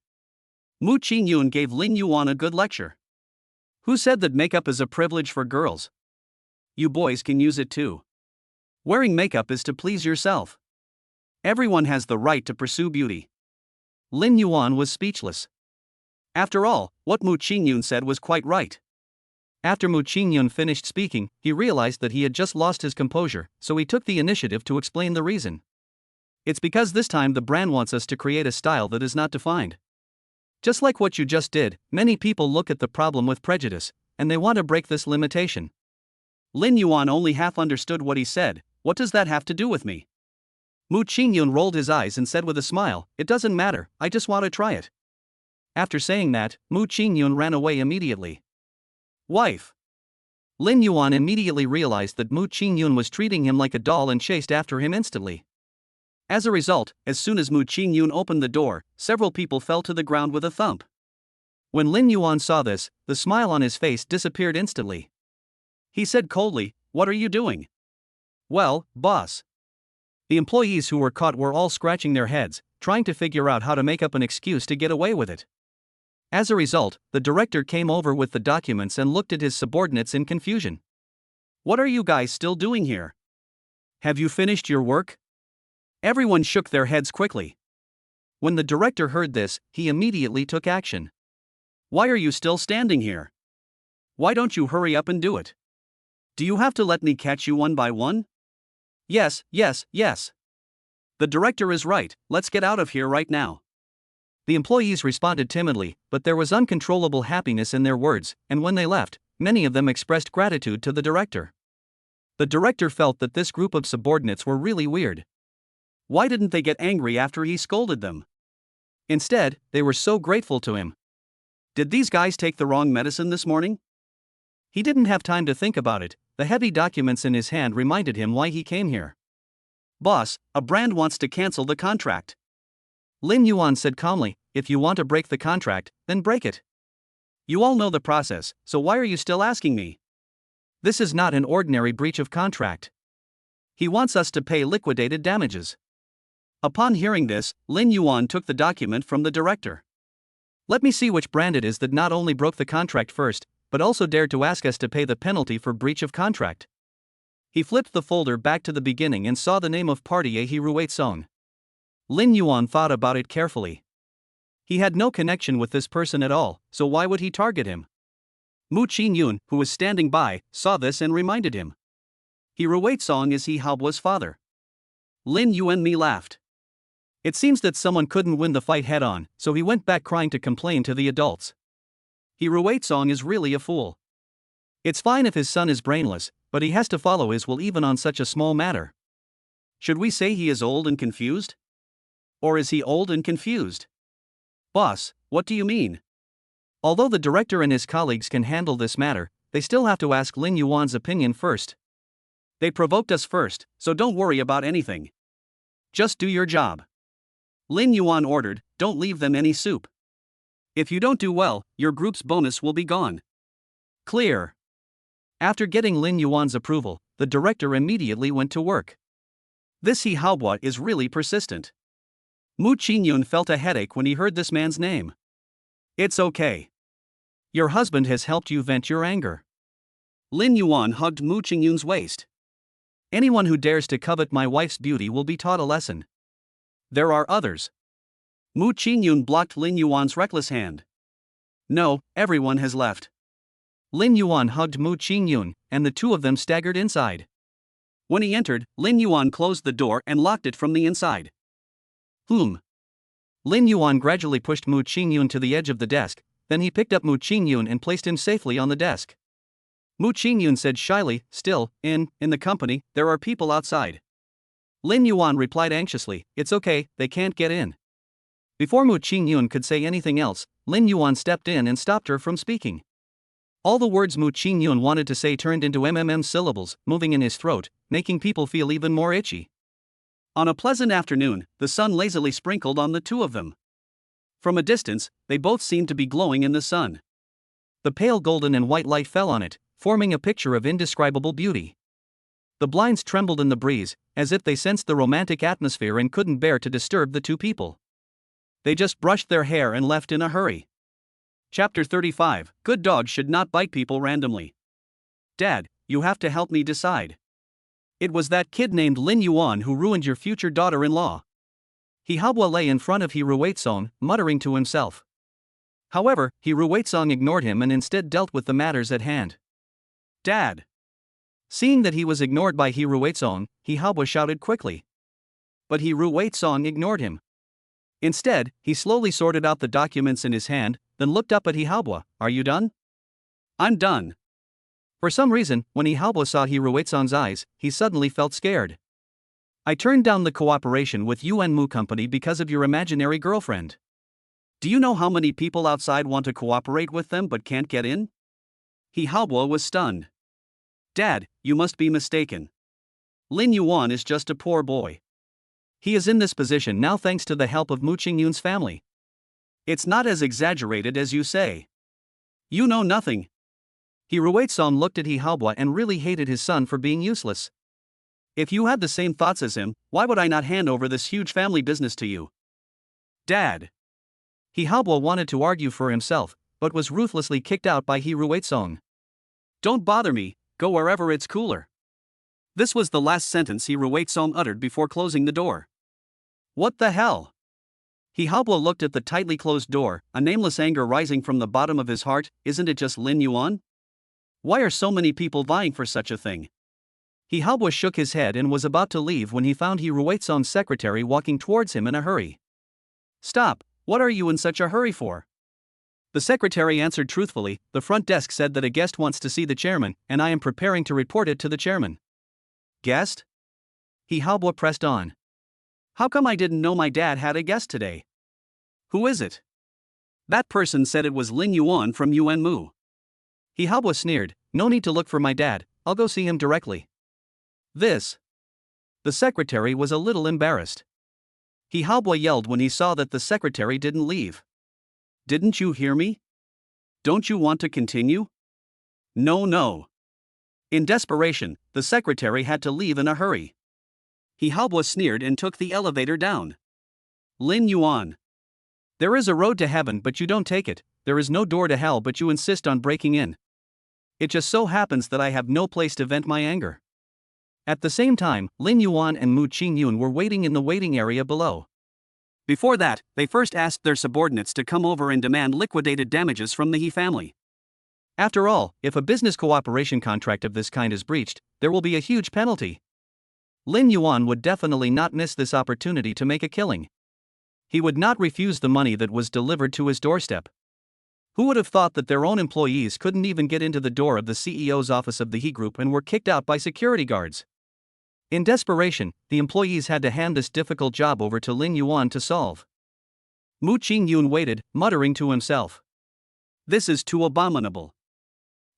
Mu Ching Yun gave Lin Yuan a good lecture. Who said that makeup is a privilege for girls? You boys can use it too. Wearing makeup is to please yourself. Everyone has the right to pursue beauty. Lin Yuan was speechless. After all, what Mu Ching Yun said was quite right. After Mu Ching Yun finished speaking, he realized that he had just lost his composure, so he took the initiative to explain the reason. It's because this time the brand wants us to create a style that is not defined. Just like what you just did, many people look at the problem with prejudice, and they want to break this limitation. Lin Yuan only half understood what he said. What does that have to do with me? Mu Ching Yun rolled his eyes and said with a smile, it doesn't matter, I just want to try it. After saying that, Mu Ching Yun ran away immediately. Wife. Lin Yuan immediately realized that Mu Ching Yun was treating him like a doll and chased after him instantly. As a result, as soon as Mu Ching Yun opened the door, several people fell to the ground with a thump. When Lin Yuan saw this, the smile on his face disappeared instantly. He said coldly, what are you doing? Well, boss. The employees who were caught were all scratching their heads, trying to figure out how to make up an excuse to get away with it. As a result, the director came over with the documents and looked at his subordinates in confusion. What are you guys still doing here? Have you finished your work? Everyone shook their heads quickly. When the director heard this, he immediately took action. Why are you still standing here? Why don't you hurry up and do it? Do you have to let me catch you one by one? Yes, yes, yes. The director is right, let's get out of here right now. The employees responded timidly, but there was uncontrollable happiness in their words, and when they left, many of them expressed gratitude to the director. The director felt that this group of subordinates were really weird. Why didn't they get angry after he scolded them? Instead, they were so grateful to him. Did these guys take the wrong medicine this morning? He didn't have time to think about it. The heavy documents in his hand reminded him why he came here. Boss, a brand wants to cancel the contract. Lin Yuan said calmly, if you want to break the contract, then break it. You all know the process, so why are you still asking me? This is not an ordinary breach of contract. He wants us to pay liquidated damages. Upon hearing this, Lin Yuan took the document from the director. Let me see which brand it is that not only broke the contract first, but also dared to ask us to pay the penalty for breach of contract. He flipped the folder back to the beginning and saw the name of part.Reward. Lin Yuan thought about it carefully. He had no connection with this person at all, so why would he target him? Mu Ching Yun, who was standing by, saw this and reminded him. Reward is He Haobuo's father. Lin Yuan laughed. It seems that someone couldn't win the fight head-on, so he went back crying to complain to the adults. Reward is really a fool. It's fine if his son is brainless, but he has to follow his will even on such a small matter. Should we say he is old and confused? Or is he old and confused? Boss, what do you mean? Although the director and his colleagues can handle this matter, they still have to ask Lin Yuan's opinion first. They provoked us first, so don't worry about anything. Just do your job. Lin Yuan ordered, don't leave them any soup. If you don't do well, your group's bonus will be gone. Clear. After getting Lin Yuan's approval, the director immediately went to work. This He Haobuo is really persistent. Mu Ching Yun felt a headache when he heard this man's name. It's okay. Your husband has helped you vent your anger. Lin Yuan hugged Mu Ching Yun's waist. Anyone who dares to covet my wife's beauty will be taught a lesson. There are others. Mu Ching Yun blocked Lin Yuan's reckless hand. No, everyone has left. Lin Yuan hugged Mu Ching Yun, and the two of them staggered inside. When he entered, Lin Yuan closed the door and locked it from the inside. Lin Yuan gradually pushed Mu Ching Yun to the edge of the desk, then he picked up Mu Ching Yun and placed him safely on the desk. Mu Ching Yun said shyly, still, in the company, there are people outside. Lin Yuan replied anxiously, it's okay, they can't get in. Before Mu Ching Yun could say anything else, Lin Yuan stepped in and stopped her from speaking. All the words Mu Ching Yun wanted to say turned into syllables, moving in his throat, making people feel even more itchy. On a pleasant afternoon, the sun lazily sprinkled on the two of them. From a distance, they both seemed to be glowing in the sun. The pale golden and white light fell on it, forming a picture of indescribable beauty. The blinds trembled in the breeze, as if they sensed the romantic atmosphere and couldn't bear to disturb the two people. They just brushed their hair and left in a hurry. Chapter 35, Good dogs should not bite people randomly. Dad, you have to help me decide. It was that kid named Lin Yuan who ruined your future daughter-in-law. He Haobuo lay in front of Reward, muttering to himself. However, Reward ignored him and instead dealt with the matters at hand. Dad! Seeing that he was ignored by Reward, Haobuo shouted quickly. But Reward ignored him. Instead, he slowly sorted out the documents in his hand, then looked up at Haobuo. Are you done? I'm done. For some reason, when Haobuo saw Reward's eyes, he suddenly felt scared. I turned down the cooperation with Yuan Mu Company because of your imaginary girlfriend. Do you know how many people outside want to cooperate with them but can't get in? Haobuo was stunned. Dad, you must be mistaken. Lin Yuan is just a poor boy. He is in this position now thanks to the help of Mu Ching Yun's family. It's not as exaggerated as you say. You know nothing. Reward looked at Haobuo and really hated his son for being useless. If you had the same thoughts as him, why would I not hand over this huge family business to you? Dad. Haobuo wanted to argue for himself, but was ruthlessly kicked out by Reward. Don't bother me, go wherever it's cooler. This was the last sentence Reward uttered before closing the door. What the hell? He Haobo looked at the tightly closed door, a nameless anger rising from the bottom of his heart. Isn't it just Lin Yuan? Why are so many people vying for such a thing? He Haobo shook his head and was about to leave when he found He Ruizong's secretary walking towards him in a hurry. Stop, what are you in such a hurry for? The secretary answered truthfully. The front desk said that a guest wants to see the chairman, and I am preparing to report it to the chairman. Guest? He Haobo pressed on. How come I didn't know my dad had a guest today? Who is it? That person said it was Lin Yuan from Yuan Mu. He Haobo sneered. No need to look for my dad, I'll go see him directly. This. The secretary was a little embarrassed. He Haobo yelled when he saw that the secretary didn't leave. Didn't you hear me? Don't you want to continue? No. In desperation, the secretary had to leave in a hurry. He Haobo sneered and took the elevator down. Lin Yuan. There is a road to heaven but you don't take it, there is no door to hell but you insist on breaking in. It just so happens that I have no place to vent my anger. At the same time, Lin Yuan and Mu Ching Yun were waiting in the waiting area below. Before that, they first asked their subordinates to come over and demand liquidated damages from the He family. After all, if a business cooperation contract of this kind is breached, there will be a huge penalty. Lin Yuan would definitely not miss this opportunity to make a killing. He would not refuse the money that was delivered to his doorstep. Who would have thought that their own employees couldn't even get into the door of the CEO's office of the He Group and were kicked out by security guards? In desperation, the employees had to hand this difficult job over to Lin Yuan to solve. Mu Ching Yun waited, muttering to himself. This is too abominable.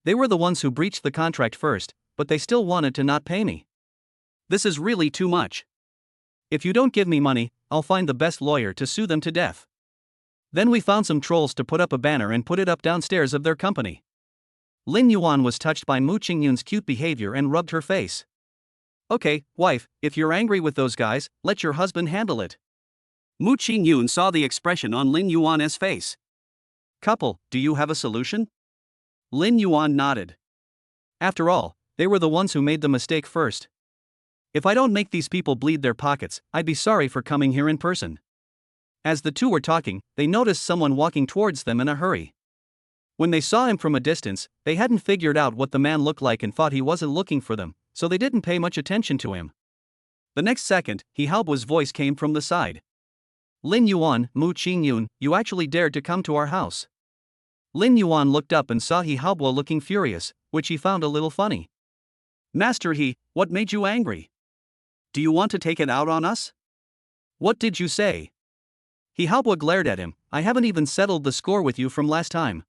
They were the ones who breached the contract first, but they still wanted to not pay me. This is really too much. If you don't give me money, I'll find the best lawyer to sue them to death. Then we found some trolls to put up a banner and put it up downstairs of their company. Lin Yuan was touched by Mu Ching Yun's cute behavior and rubbed her face. Okay, wife, if you're angry with those guys, let your husband handle it. Mu Ching Yun saw the expression on Lin Yuan's face. Couple, do you have a solution? Lin Yuan nodded. After all, they were the ones who made the mistake first. If I don't make these people bleed their pockets, I'd be sorry for coming here in person. As the two were talking, they noticed someone walking towards them in a hurry. When they saw him from a distance, they hadn't figured out what the man looked like and thought he wasn't looking for them, so they didn't pay much attention to him. The next second, He Haobo's voice came from the side. Lin Yuan, Mu Ching Yun, you actually dared to come to our house. Lin Yuan looked up and saw He Haobo looking furious, which he found a little funny. Master He, what made you angry? Do you want to take it out on us? What did you say? He Haobo glared at him. I haven't even settled the score with you from last time.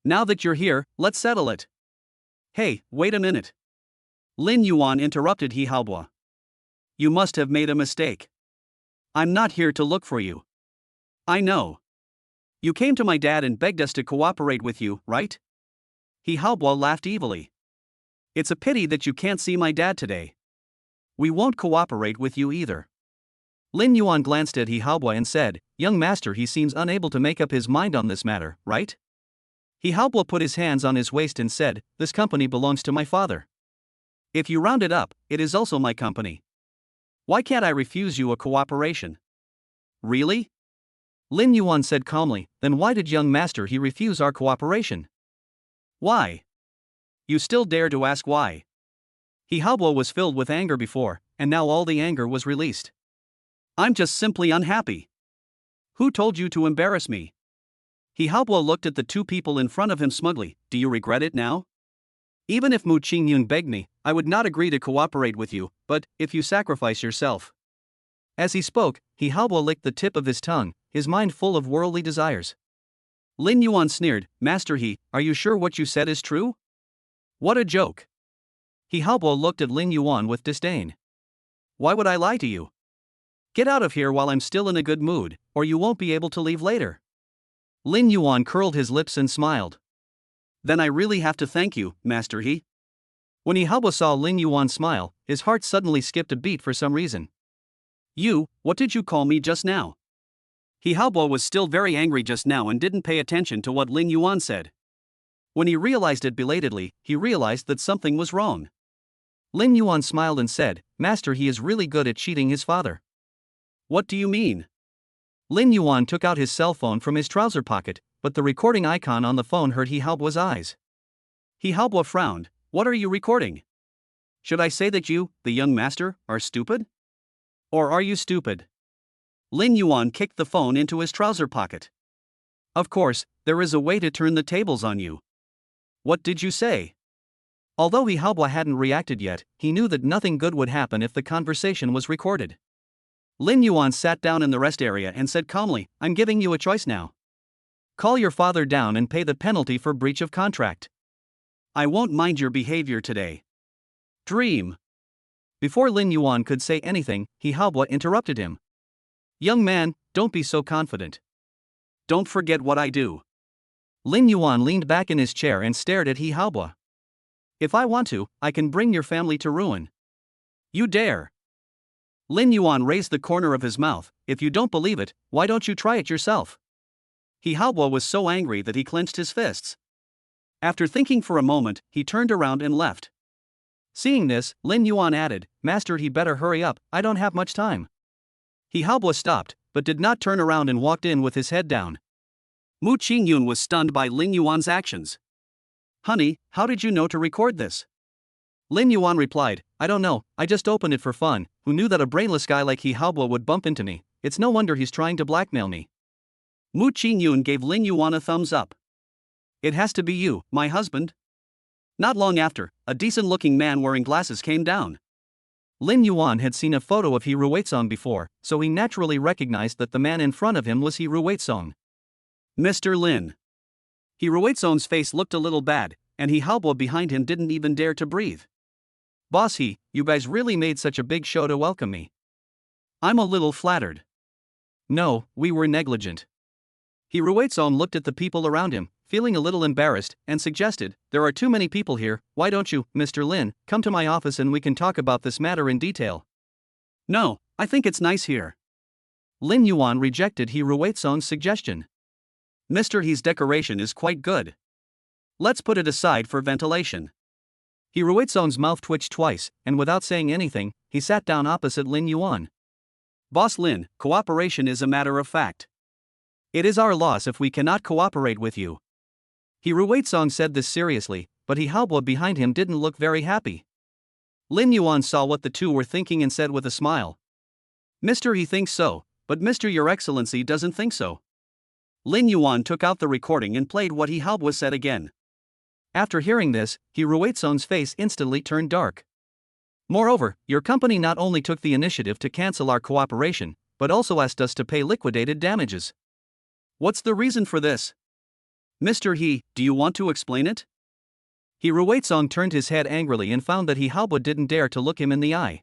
Now that you're here, let's settle it. Hey, wait a minute. Lin Yuan interrupted He Haobo. You must have made a mistake. I'm not here to look for you. I know. You came to my dad and begged us to cooperate with you, right? He Haobo laughed evilly. It's a pity that you can't see my dad today. We won't cooperate with you either. Lin Yuan glanced at He Haobo and said, Young master, he seems unable to make up his mind on this matter, right? He Haobo put his hands on his waist and said, This company belongs to my father. If you round it up, it is also my company. Why can't I refuse you a cooperation? Really? Lin Yuan said calmly, Then why did young master he refuse our cooperation? Why? You still dare to ask why? He Haobo was filled with anger before, and now all the anger was released. I'm just simply unhappy. Who told you to embarrass me? He Haobo looked at the two people in front of him smugly. Do you regret it now? Even if Mu Ching Yun begged me, I would not agree to cooperate with you, but if you sacrifice yourself. As he spoke, He Haobo licked the tip of his tongue, his mind full of worldly desires. Lin Yuan sneered, Master He, are you sure what you said is true? What a joke. He Haobo looked at Lin Yuan with disdain. Why would I lie to you? Get out of here while I'm still in a good mood, or you won't be able to leave later. Lin Yuan curled his lips and smiled. Then I really have to thank you, Master He. When He Haobo saw Lin Yuan smile, his heart suddenly skipped a beat for some reason. You, what did you call me just now? He Haobo was still very angry just now and didn't pay attention to what Lin Yuan said. When he realized it belatedly, he realized that something was wrong. Lin Yuan smiled and said, Master He is really good at cheating his father. What do you mean? Lin Yuan took out his cell phone from his trouser pocket, but the recording icon on the phone hurt He Haobuo's eyes. He Haobuo frowned. What are you recording? Should I say that you, the young master, are stupid? Or are you stupid? Lin Yuan kicked the phone into his trouser pocket. Of course, there is a way to turn the tables on you. What did you say? Although He Haobuo hadn't reacted yet, he knew that nothing good would happen if the conversation was recorded. Lin Yuan sat down in the rest area and said calmly, I'm giving you a choice now. Call your father down and pay the penalty for breach of contract. I won't mind your behavior today. Dream. Before Lin Yuan could say anything, He Haobuo interrupted him. Young man, don't be so confident. Don't forget what I do. Lin Yuan leaned back in his chair and stared at He Haobuo. If I want to, I can bring your family to ruin. You dare. Lin Yuan raised the corner of his mouth. If you don't believe it, why don't you try it yourself? He Haobuo was so angry that he clenched his fists. After thinking for a moment, he turned around and left. Seeing this, Lin Yuan added, Master, he better hurry up, I don't have much time. He Haobuo stopped, but did not turn around and walked in with his head down. Mu Ching Yun was stunned by Lin Yuan's actions. Honey, how did you know to record this? Lin Yuan replied, I don't know, I just opened it for fun. Who knew that a brainless guy like He Haobuo would bump into me? It's no wonder he's trying to blackmail me. Mu Ching Yun gave Lin Yuan a thumbs up. It has to be you, my husband. Not long after, a decent-looking man wearing glasses came down. Lin Yuan had seen a photo of He Ruizong before, so he naturally recognized that the man in front of him was He Ruizong. Mr. Lin. He Ruizong's face looked a little bad, and He Haobuo behind him didn't even dare to breathe. Boss you guys really made such a big show to welcome me. I'm a little flattered. No, we were negligent. He Ruizong looked at the people around him, feeling a little embarrassed, and suggested, there are too many people here, why don't you, Mr. Lin, come to my office and we can talk about this matter in detail. No, I think it's nice here. Lin Yuan rejected He Ruizong's suggestion. Mr. He's decoration is quite good. Let's put it aside for ventilation. He Ruizong's mouth twitched twice, and without saying anything, he sat down opposite Lin Yuan. Boss Lin, cooperation is a matter of fact. It is our loss if we cannot cooperate with you. He Ruizong said this seriously, but He Haobuo behind him didn't look very happy. Lin Yuan saw what the two were thinking and said with a smile. Mr. He thinks so, but Mr. Your Excellency doesn't think so. Lin Yuan took out the recording and played what He Haobuo said again. After hearing this, He Ruizong's face instantly turned dark. Moreover, your company not only took the initiative to cancel our cooperation, but also asked us to pay liquidated damages. What's the reason for this? Mr. He, do you want to explain it? He Ruizong turned his head angrily and found that He Haobuo didn't dare to look him in the eye.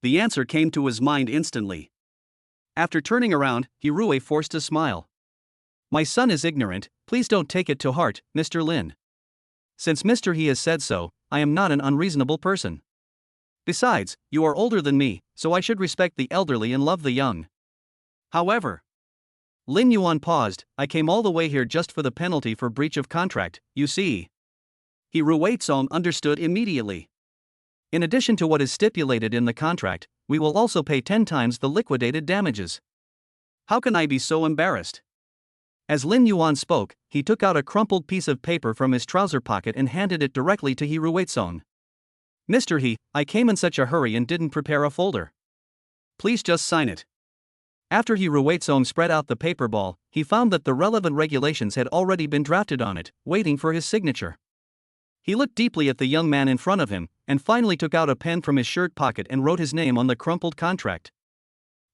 The answer came to his mind instantly. After turning around, He Rui forced a smile. My son is ignorant, please don't take it to heart, Mr. Lin. Since Mr. He has said so, I am not an unreasonable person. Besides, you are older than me, so I should respect the elderly and love the young. However, Lin Yuan paused, I came all the way here just for the penalty for breach of contract, you see. He Ruizong understood immediately. In addition to what is stipulated in the contract, we will also pay 10 times the liquidated damages. How can I be so embarrassed? As Lin Yuan spoke, he took out a crumpled piece of paper from his trouser pocket and handed it directly to He Ruizong. Mr. He, I came in such a hurry and didn't prepare a folder. Please just sign it. After He Ruizong spread out the paper ball, he found that the relevant regulations had already been drafted on it, waiting for his signature. He looked deeply at the young man in front of him, and finally took out a pen from his shirt pocket and wrote his name on the crumpled contract.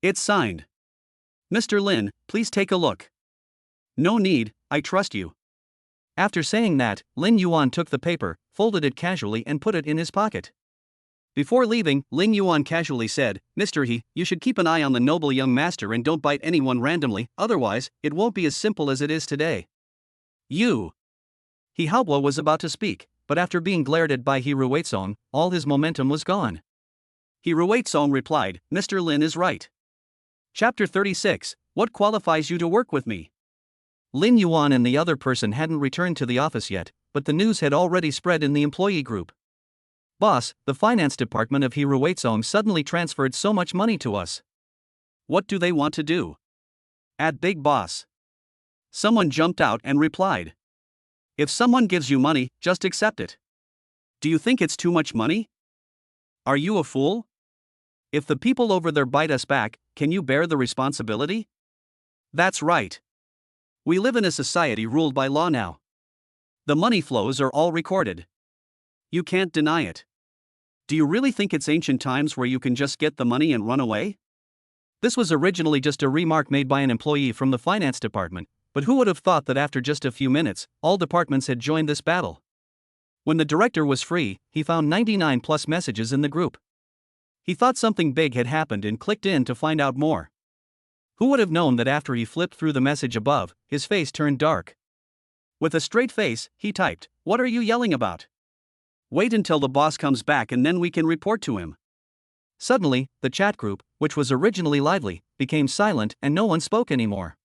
It's signed. Mr. Lin, please take a look. No need, I trust you. After saying that, Lin Yuan took the paper, folded it casually and put it in his pocket. Before leaving, Lin Yuan casually said, Mr. He, you should keep an eye on the noble young master and don't bite anyone randomly, otherwise, it won't be as simple as it is today. You. He Haobuo was about to speak, but after being glared at by He Ruizong, all his momentum was gone. He Ruizong replied, Mr. Lin is right. Chapter 36, What qualifies you to work with me? Lin Yuan and the other person hadn't returned to the office yet, but the news had already spread in the employee group. Boss, the finance department of He Ruizong suddenly transferred so much money to us. What do they want to do? Big boss. Someone jumped out and replied. If someone gives you money, just accept it. Do you think it's too much money? Are you a fool? If the people over there bite us back, can you bear the responsibility? That's right. We live in a society ruled by law now. The money flows are all recorded. You can't deny it. Do you really think it's ancient times where you can just get the money and run away? This was originally just a remark made by an employee from the finance department, but who would have thought that after just a few minutes, all departments had joined this battle? When the director was free, he found 99 plus messages in the group. He thought something big had happened and clicked in to find out more. Who would have known that after he flipped through the message above, his face turned dark? With a straight face, he typed, "What are you yelling about? Wait until the boss comes back and then we can report to him." Suddenly, the chat group, which was originally lively, became silent and no one spoke anymore.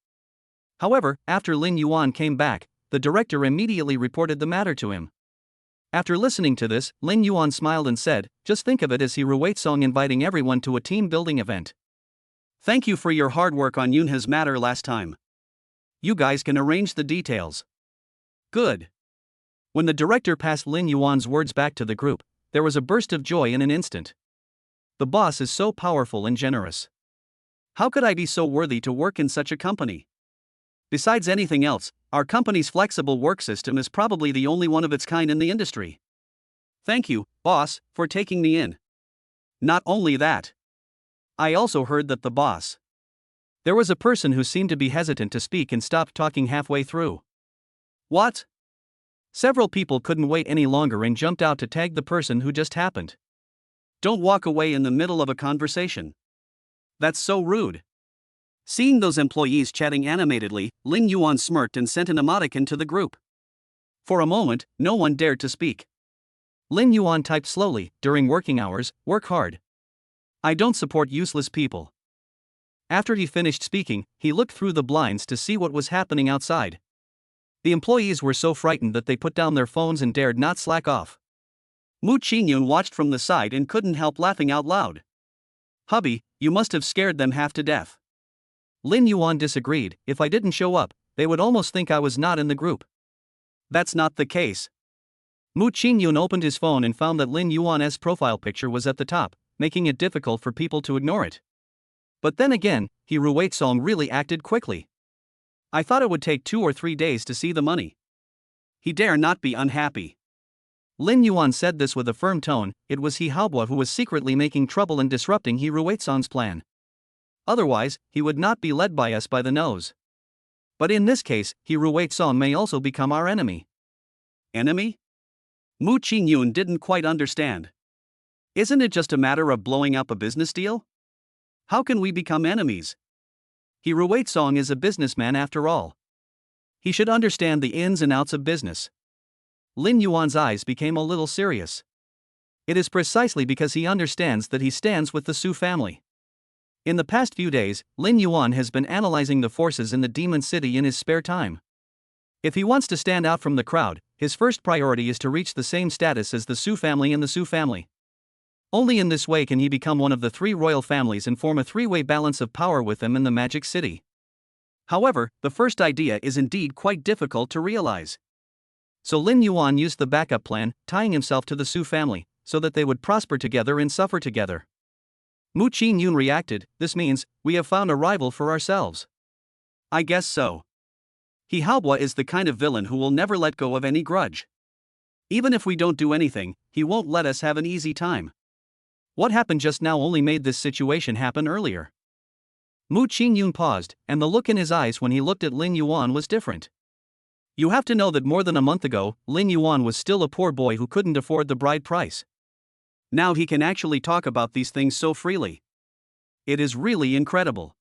However, after Lin Yuan came back, the director immediately reported the matter to him. After listening to this, Lin Yuan smiled and said, "Just think of it as he Ruwait Song inviting everyone to a team building event. Thank you for your hard work on Yunha's matter last time. You guys can arrange the details." Good. When the director passed Lin Yuan's words back to the group, there was a burst of joy in an instant. The boss is so powerful and generous. How could I be so worthy to work in such a company? Besides anything else, our company's flexible work system is probably the only one of its kind in the industry. Thank you, boss, for taking me in. Not only that, I also heard that the boss. There was a person who seemed to be hesitant to speak and stopped talking halfway through. What? Several people couldn't wait any longer and jumped out to tag the person who just happened. Don't walk away in the middle of a conversation. That's so rude. Seeing those employees chatting animatedly, Lin Yuan smirked and sent an emoticon to the group. For a moment, no one dared to speak. Lin Yuan typed slowly, "During working hours, work hard. I don't support useless people." After he finished speaking, he looked through the blinds to see what was happening outside. The employees were so frightened that they put down their phones and dared not slack off. Mu Ching Yun watched from the side and couldn't help laughing out loud. "Hubby, you must have scared them half to death." Lin Yuan disagreed. "If I didn't show up, they would almost think I was not in the group." "That's not the case." Mu Ching Yun opened his phone and found that Lin Yuan's profile picture was at the top, making it difficult for people to ignore it. But then again, Ruwait Song really acted quickly. "I thought it would take 2 or 3 days to see the money." He dare not be unhappy. Lin Yuan said this with a firm tone. It was Haobua who was secretly making trouble and disrupting Ruwait Song's plan. Otherwise, he would not be led by us by the nose. But in this case, Ruwait Song may also become our enemy. Enemy? Mu Ching Yun didn't quite understand. Isn't it just a matter of blowing up a business deal? How can we become enemies? Ruwait Song is a businessman after all. He should understand the ins and outs of business. Lin Yuan's eyes became a little serious. It is precisely because he understands that he stands with the Su family. In the past few days, Lin Yuan has been analyzing the forces in the Demon City in his spare time. If he wants to stand out from the crowd, his first priority is to reach the same status as the Su family and the Su family. Only in this way can he become one of the 3 royal families and form a 3-way balance of power with them in the Magic City. However, the first idea is indeed quite difficult to realize. So Lin Yuan used the backup plan, tying himself to the Su family, so that they would prosper together and suffer together. Mu Ching Yun reacted, "This means, we have found a rival for ourselves." I guess so. Haobua is the kind of villain who will never let go of any grudge. Even if we don't do anything, he won't let us have an easy time. What happened just now only made this situation happen earlier. Mu Ching Yun paused, and the look in his eyes when he looked at Lin Yuan was different. You have to know that more than a month ago, Lin Yuan was still a poor boy who couldn't afford the bride price. Now he can actually talk about these things so freely. It is really incredible.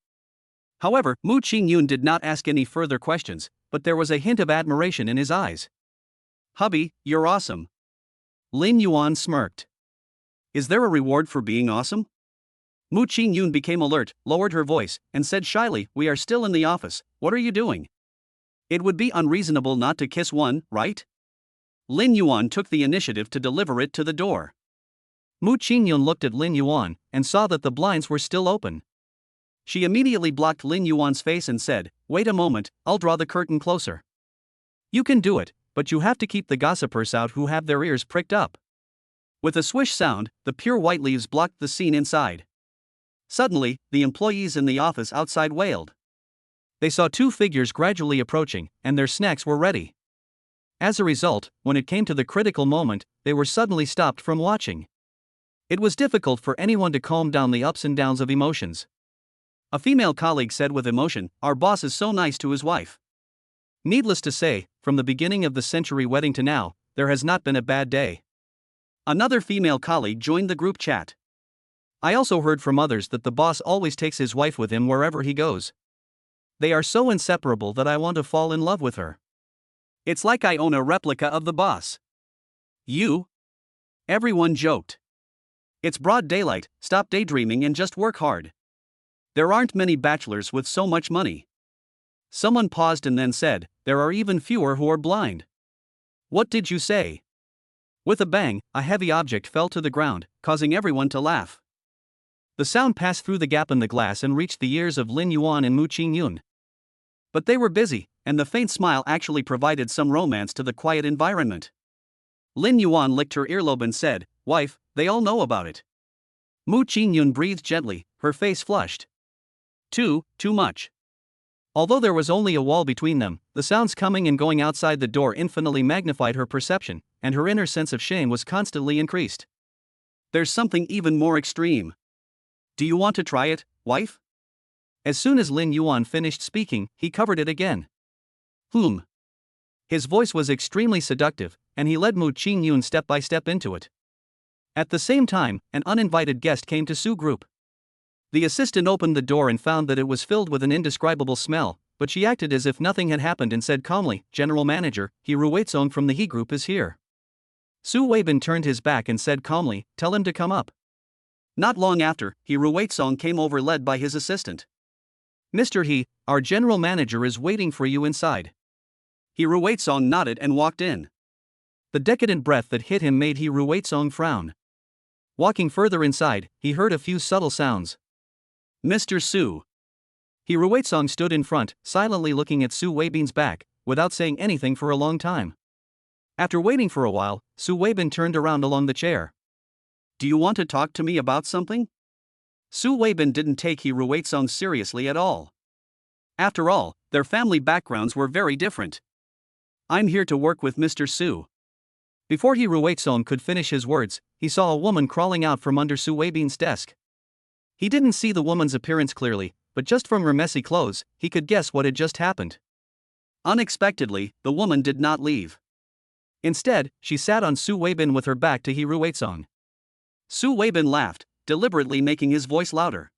However, Mu Ching Yun did not ask any further questions, but there was a hint of admiration in his eyes. "Hubby, you're awesome." Lin Yuan smirked. "Is there a reward for being awesome?" Mu Ching Yun became alert, lowered her voice, and said shyly, "We are still in the office, what are you doing? It would be unreasonable not to kiss one, right?" Lin Yuan took the initiative to deliver it to the door. Mu Ching Yun looked at Lin Yuan, and saw that the blinds were still open. She immediately blocked Lin Yuan's face and said, "Wait a moment, I'll draw the curtain closer." "You can do it, but you have to keep the gossipers out who have their ears pricked up." With a swish sound, the pure white leaves blocked the scene inside. Suddenly, the employees in the office outside wailed. They saw two figures gradually approaching, and their snacks were ready. As a result, when it came to the critical moment, they were suddenly stopped from watching. It was difficult for anyone to calm down the ups and downs of emotions. A female colleague said with emotion, "Our boss is so nice to his wife." Needless to say, from the beginning of the century wedding to now, there has not been a bad day. Another female colleague joined the group chat. "I also heard from others that the boss always takes his wife with him wherever he goes. They are so inseparable that I want to fall in love with her. It's like I own a replica of the boss." "You?" Everyone joked. "It's broad daylight, stop daydreaming and just work hard. There aren't many bachelors with so much money." Someone paused and then said, "There are even fewer who are blind." "What did you say?" With a bang, a heavy object fell to the ground, causing everyone to laugh. The sound passed through the gap in the glass and reached the ears of Lin Yuan and Mu Ching Yun. But they were busy, and the faint smile actually provided some romance to the quiet environment. Lin Yuan licked her earlobe and said, "Wife, they all know about it." Mu Ching Yun breathed gently, her face flushed. Too much. Although there was only a wall between them, the sounds coming and going outside the door infinitely magnified her perception, and her inner sense of shame was constantly increased. "There's something even more extreme. Do you want to try it, wife?" As soon as Lin Yuan finished speaking, he covered it again. His voice was extremely seductive, and he led Mu Ching Yun step by step into it. At the same time, an uninvited guest came to Su Group. The assistant opened the door and found that it was filled with an indescribable smell, but she acted as if nothing had happened and said calmly, "General Manager, He Ruizong from the He Group is here." Su Weibin turned his back and said calmly, "Tell him to come up." Not long after, He Ruizong came over led by his assistant. "Mr. He, our general manager is waiting for you inside." He Ruizong nodded and walked in. The decadent breath that hit him made He Ruizong frown. Walking further inside, he heard a few subtle sounds. "Mr. Su." He Ruizong stood in front, silently looking at Su Weibin's back, without saying anything for a long time. After waiting for a while, Su Weibin turned around along the chair. "Do you want to talk to me about something?" Su Weibin didn't take He Ruizong seriously at all. After all, their family backgrounds were very different. "I'm here to work with Mr. Su." Before He Ruizong could finish his words, he saw a woman crawling out from under Su Weibin's desk. He didn't see the woman's appearance clearly, but just from her messy clothes, he could guess what had just happened. Unexpectedly, the woman did not leave. Instead, she sat on Su Weibin with her back to He Ruizong. Su Weibin laughed, deliberately making his voice louder.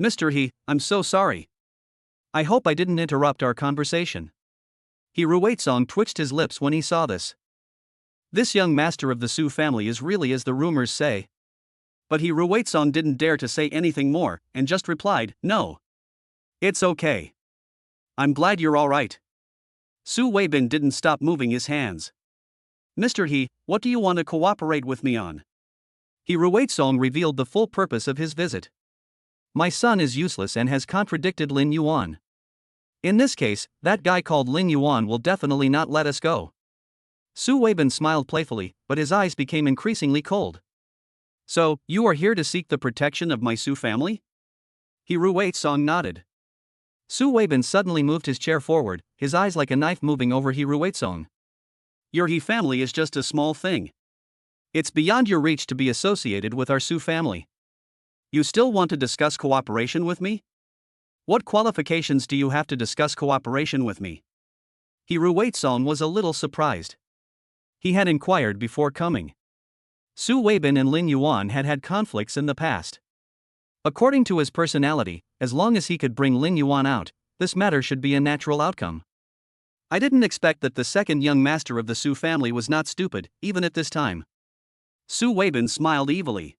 "Mr. He, I'm so sorry. I hope I didn't interrupt our conversation." He Ruizong twitched his lips when he saw this. This young master of the Su family is really as the rumors say. But He Ruizong didn't dare to say anything more, and just replied, "No. It's okay. I'm glad you're all right." Su Weibin didn't stop moving his hands. "Mr. He, what do you want to cooperate with me on?" He Ruizong revealed the full purpose of his visit. "My son is useless and has contradicted Lin Yuan. In this case, that guy called Lin Yuan will definitely not let us go." Su Weibin smiled playfully, but his eyes became increasingly cold. "So, you are here to seek the protection of my Su family?" He Ruizong nodded. Su Weibin suddenly moved his chair forward, his eyes like a knife moving over He Ruizong. "Your He family is just a small thing. It's beyond your reach to be associated with our Su family. You still want to discuss cooperation with me? What qualifications do you have to discuss cooperation with me?" He Ruizong was a little surprised. He had inquired before coming. Su Weibin and Lin Yuan had had conflicts in the past. According to his personality, as long as he could bring Lin Yuan out, this matter should be a natural outcome. "I didn't expect that the second young master of the Su family was not stupid, even at this time." Su Weibin smiled evilly.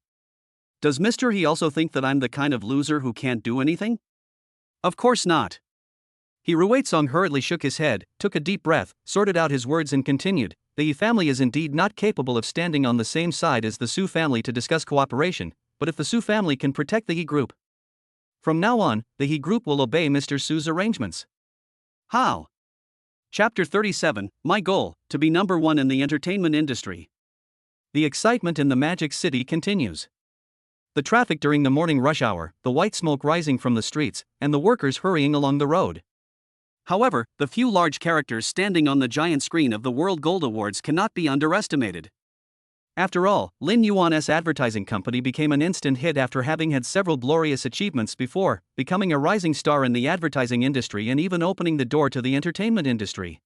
"Does Mr. He also think that I'm the kind of loser who can't do anything?" "Of course not." He Ruizong hurriedly shook his head, took a deep breath, sorted out his words and continued, "The He family is indeed not capable of standing on the same side as the Su family to discuss cooperation, but if the Su family can protect the He group, From now on, the He group will obey Mr. Su's arrangements. How? Chapter 37, My Goal, to be number one in the entertainment industry. The excitement in the Magic City continues. The traffic during the morning rush hour, the white smoke rising from the streets, and the workers hurrying along the road. However, the few large characters standing on the giant screen of the World Gold Awards cannot be underestimated. After all, Lin Yuan's advertising company became an instant hit after having had several glorious achievements before, becoming a rising star in the advertising industry and even opening the door to the entertainment industry.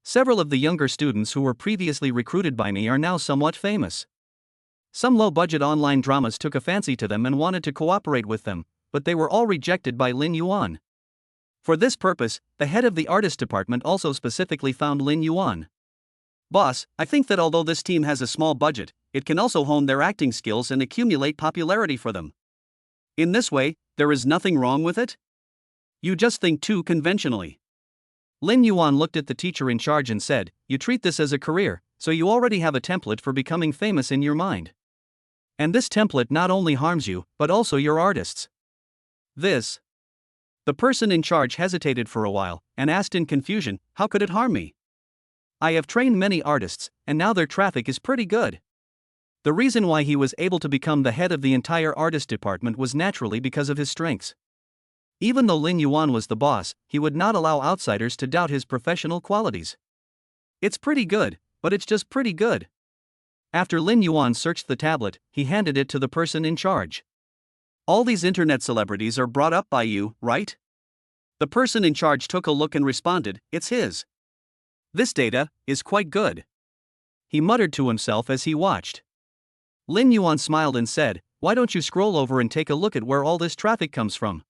Several of the younger students who were previously recruited by me are now somewhat famous. Some low-budget online dramas took a fancy to them and wanted to cooperate with them, but they were all rejected by Lin Yuan. For this purpose, the head of the artist department also specifically found Lin Yuan. Boss, I think that although this team has a small budget, it can also hone their acting skills and accumulate popularity for them. In this way, there is nothing wrong with it? You just think too conventionally. Lin Yuan looked at the teacher in charge and said, You treat this as a career, so you already have a template for becoming famous in your mind. And this template not only harms you, but also your artists. The person in charge hesitated for a while, and asked in confusion, How could it harm me? I have trained many artists, and now their traffic is pretty good. The reason why he was able to become the head of the entire artist department was naturally because of his strengths. Even though Lin Yuan was the boss, he would not allow outsiders to doubt his professional qualities. It's pretty good, but it's just pretty good. After Lin Yuan searched the tablet, he handed it to the person in charge. All these internet celebrities are brought up by you, right? The person in charge took a look and responded, It's his. This data is quite good. He muttered to himself as he watched. Lin Yuan smiled and said, Why don't you scroll over and take a look at where all this traffic comes from?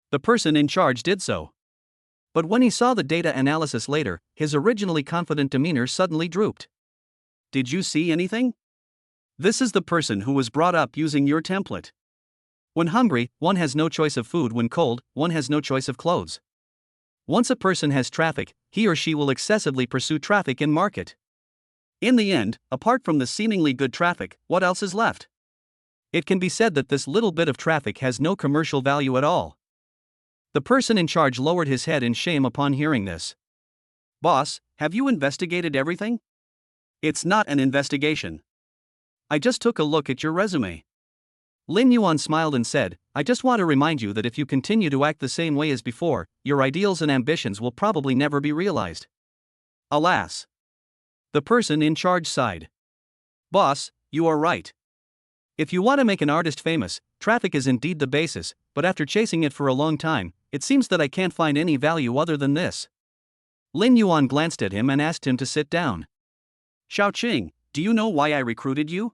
The person in charge did so. But when he saw the data analysis later, his originally confident demeanor suddenly drooped. Did you see anything? This is the person who was brought up using your template. When hungry, one has no choice of food. When cold, one has no choice of clothes. Once a person has traffic, he or she will excessively pursue traffic in market. In the end, apart from the seemingly good traffic, what else is left? It can be said that this little bit of traffic has no commercial value at all. The person in charge lowered his head in shame upon hearing this. Boss, have you investigated everything? It's not an investigation. I just took a look at your resume. Lin Yuan smiled and said, I just want to remind you that if you continue to act the same way as before, your ideals and ambitions will probably never be realized. Alas. The person in charge sighed. Boss, you are right. If you want to make an artist famous, traffic is indeed the basis, but after chasing it for a long time, it seems that I can't find any value other than this. Lin Yuan glanced at him and asked him to sit down. Xiaoqing, do you know why I recruited you?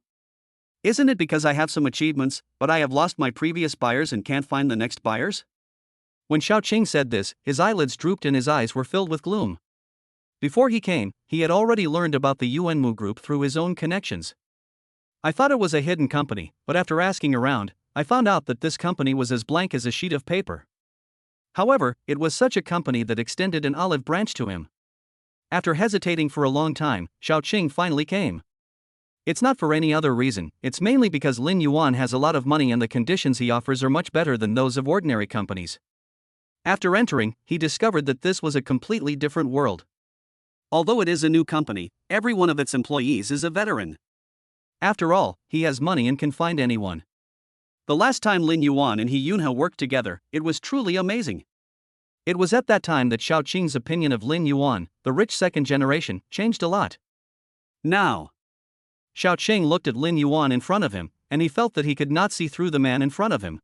Isn't it because I have some achievements, but I have lost my previous buyers and can't find the next buyers? When Xiaoqing said this, his eyelids drooped and his eyes were filled with gloom. Before he came, he had already learned about the Mu group through his own connections. I thought it was a hidden company, but after asking around, I found out that this company was as blank as a sheet of paper. However, it was such a company that extended an olive branch to him. After hesitating for a long time, Xiaoqing finally came. It's not for any other reason, it's mainly because Lin Yuan has a lot of money and the conditions he offers are much better than those of ordinary companies. After entering, he discovered that this was a completely different world. Although it is a new company, every one of its employees is a veteran. After all, he has money and can find anyone. The last time Lin Yuan and He Yunhe worked together, it was truly amazing. It was at that time that Xiaoqing's opinion of Lin Yuan, the rich second generation, changed a lot. Now, Xiaoqing looked at Lin Yuan in front of him, and he felt that he could not see through the man in front of him.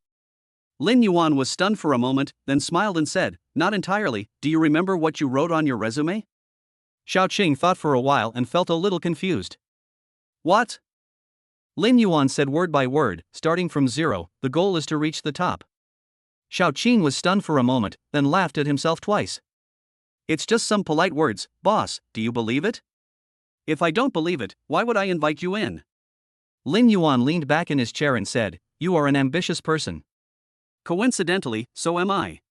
Lin Yuan was stunned for a moment, then smiled and said, Not entirely, do you remember what you wrote on your resume? Xiaoqing thought for a while and felt a little confused. What? Lin Yuan said word by word, starting from 0, the goal is to reach the top. Xiaoqing was stunned for a moment, then laughed at himself twice. It's just some polite words, boss, do you believe it? If I don't believe it, why would I invite you in? Lin Yuan leaned back in his chair and said, You are an ambitious person. Coincidentally, so am I.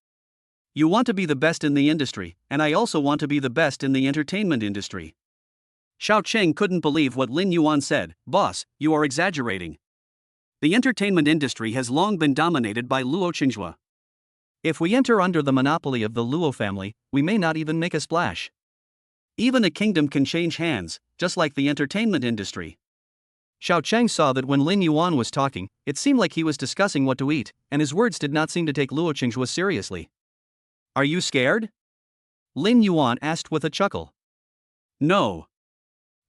You want to be the best in the industry, and I also want to be the best in the entertainment industry. Xiaoqing couldn't believe what Lin Yuan said, Boss, you are exaggerating. The entertainment industry has long been dominated by Luo Qingjue. If we enter under the monopoly of the Luo family, we may not even make a splash. Even a kingdom can change hands, just like the entertainment industry. Xiao Cheng saw that when Lin Yuan was talking, it seemed like he was discussing what to eat, and his words did not seem to take Luo Qingjue seriously. Are you scared? Lin Yuan asked with a chuckle. No.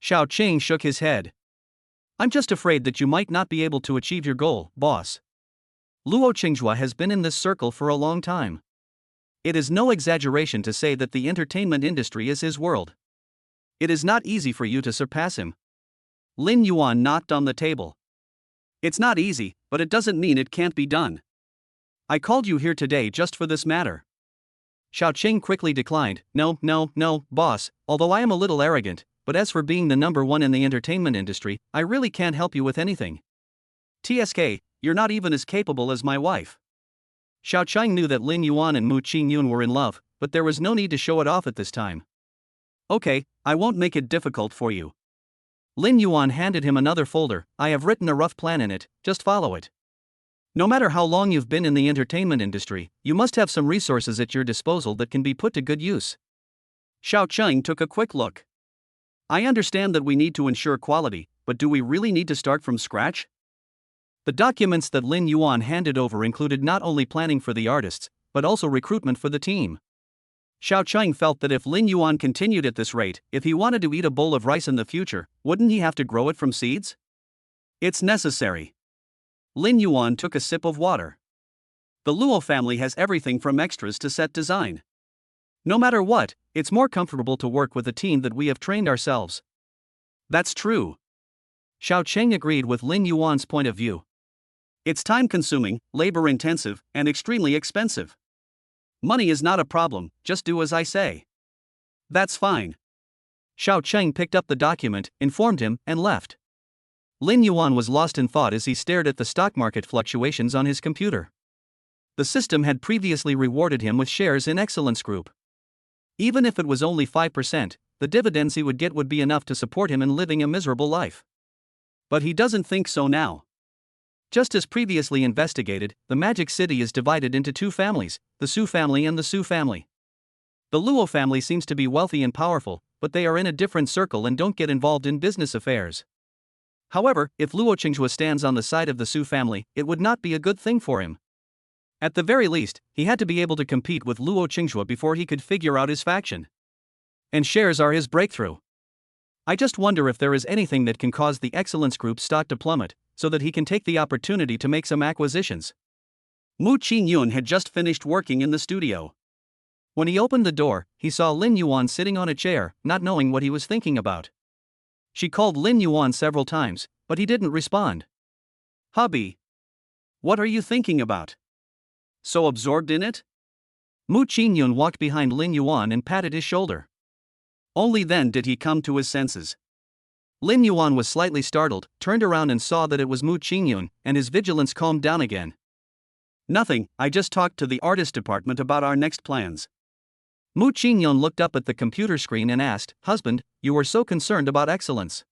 Xiao Cheng shook his head. I'm just afraid that you might not be able to achieve your goal, boss. Luo Qingjue has been in this circle for a long time. It is no exaggeration to say that the entertainment industry is his world. It is not easy for you to surpass him. Lin Yuan knocked on the table. It's not easy, but it doesn't mean it can't be done. I called you here today just for this matter. Xiao Cheng quickly declined. No, boss, although I am a little arrogant, but as for being the number one in the entertainment industry, I really can't help you with anything. TSK, you're not even as capable as my wife. Xiao Cheng knew that Lin Yuan and Mu Ching Yun were in love, but there was no need to show it off at this time. Okay, I won't make it difficult for you. Lin Yuan handed him another folder. I have written a rough plan in it, just follow it. No matter how long you've been in the entertainment industry, you must have some resources at your disposal that can be put to good use. Xiao Cheng took a quick look. I understand that we need to ensure quality, but do we really need to start from scratch? The documents that Lin Yuan handed over included not only planning for the artists, but also recruitment for the team. Xiao Cheng felt that if Lin Yuan continued at this rate, if he wanted to eat a bowl of rice in the future, wouldn't he have to grow it from seeds? It's necessary. Lin Yuan took a sip of water. The Luo family has everything from extras to set design. No matter what, it's more comfortable to work with a team that we have trained ourselves. That's true. Xiao Cheng agreed with Lin Yuan's point of view. It's time-consuming, labor-intensive, and extremely expensive. Money is not a problem, just do as I say. That's fine. Xiao Cheng picked up the document, informed him, and left. Lin Yuan was lost in thought as he stared at the stock market fluctuations on his computer. The system had previously rewarded him with shares in Excellence Group. Even if it was only 5%, the dividends he would get would be enough to support him in living a miserable life. But he doesn't think so now. Just as previously investigated, the Magic City is divided into two families, the Su family and the Su family. The Luo family seems to be wealthy and powerful, but they are in a different circle and don't get involved in business affairs. However, if Luo Qingjue stands on the side of the Su family, it would not be a good thing for him. At the very least, he had to be able to compete with Luo Qingjue before he could figure out his faction. And shares are his breakthrough. I just wonder if there is anything that can cause the Excellence Group stock to plummet, so that he can take the opportunity to make some acquisitions. Mu Ching Yun had just finished working in the studio. When he opened the door, he saw Lin Yuan sitting on a chair, not knowing what he was thinking about. She called Lin Yuan several times, but he didn't respond. Hubby. What are you thinking about? So absorbed in it? Mu Ching Yun walked behind Lin Yuan and patted his shoulder. Only then did he come to his senses. Lin Yuan was slightly startled, turned around and saw that it was Mu Ching Yun, and his vigilance calmed down again. Nothing, I just talked to the artist department about our next plans. Mu Ching Yun looked up at the computer screen and asked, Husband, you were so concerned about excellence.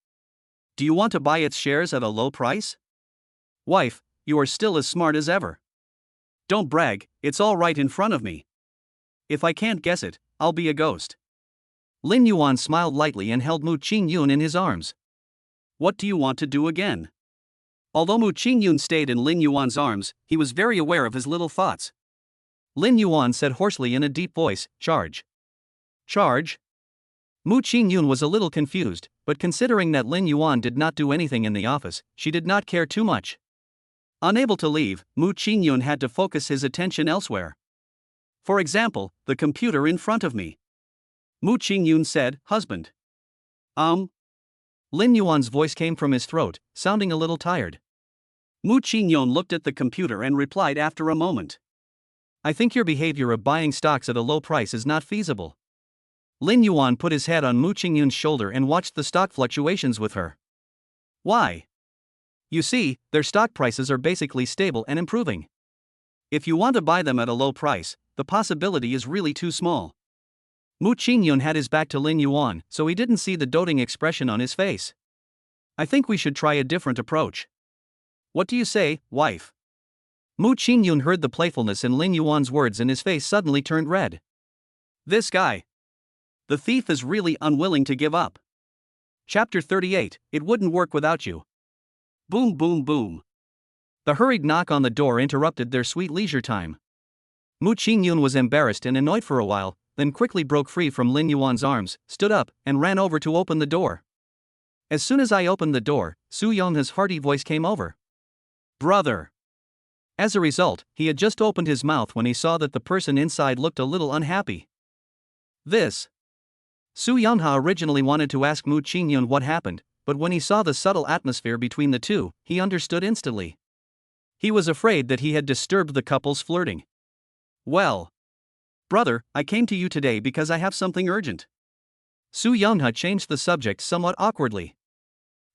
Do you want to buy its shares at a low price? Wife, you are still as smart as ever. Don't brag, it's all right in front of me. If I can't guess it, I'll be a ghost. Lin Yuan smiled lightly and held Mu Ching Yun in his arms. What do you want to do again? Although Mu Ching Yun stayed in Lin Yuan's arms, he was very aware of his little thoughts. Lin Yuan said hoarsely in a deep voice, Charge. Charge? Mu Ching Yun was a little confused, but considering that Lin Yuan did not do anything in the office, she did not care too much. Unable to leave, Mu Ching Yun had to focus his attention elsewhere. For example, the computer in front of me. Mu Ching Yun said, Husband. Lin Yuan's voice came from his throat, sounding a little tired. Mu Ching Yun looked at the computer and replied after a moment. I think your behavior of buying stocks at a low price is not feasible. Lin Yuan put his head on Mu Ching Yun's shoulder and watched the stock fluctuations with her. Why? You see, their stock prices are basically stable and improving. If you want to buy them at a low price, the possibility is really too small. Mu Ching Yun had his back to Lin Yuan, so he didn't see the doting expression on his face. I think we should try a different approach. What do you say, wife? Mu Ching Yun heard the playfulness in Lin Yuan's words and his face suddenly turned red. This guy. The thief is really unwilling to give up. Chapter 38, It Wouldn't Work Without You. Boom boom boom. The hurried knock on the door interrupted their sweet leisure time. Mu Ching Yun was embarrassed and annoyed for a while, then quickly broke free from Lin Yuan's arms, stood up, and ran over to open the door. As soon as I opened the door, Su Yongha's hearty voice came over. Brother. As a result, he had just opened his mouth when he saw that the person inside looked a little unhappy. This. Su Yongha originally wanted to ask Mu Ching Yun what happened, but when he saw the subtle atmosphere between the two, he understood instantly. He was afraid that he had disturbed the couple's flirting. Well. Brother, I came to you today because I have something urgent. Su Yongha changed the subject somewhat awkwardly.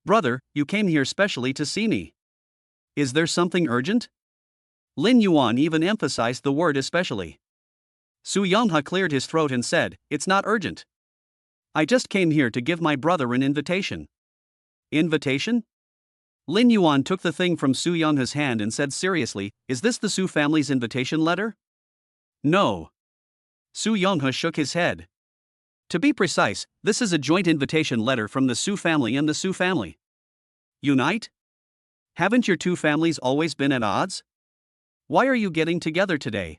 Brother, you came here specially to see me. Is there something urgent? Lin Yuan even emphasized the word especially. Su Yongha cleared his throat and said, It's not urgent. I just came here to give my brother an invitation. Invitation? Lin Yuan took the thing from Su Yongha's hand and said seriously, Is this the Su family's invitation letter? No. Su Yongha shook his head. To be precise, this is a joint invitation letter from the Su family and the Su family. Unite? Haven't your two families always been at odds? Why are you getting together today?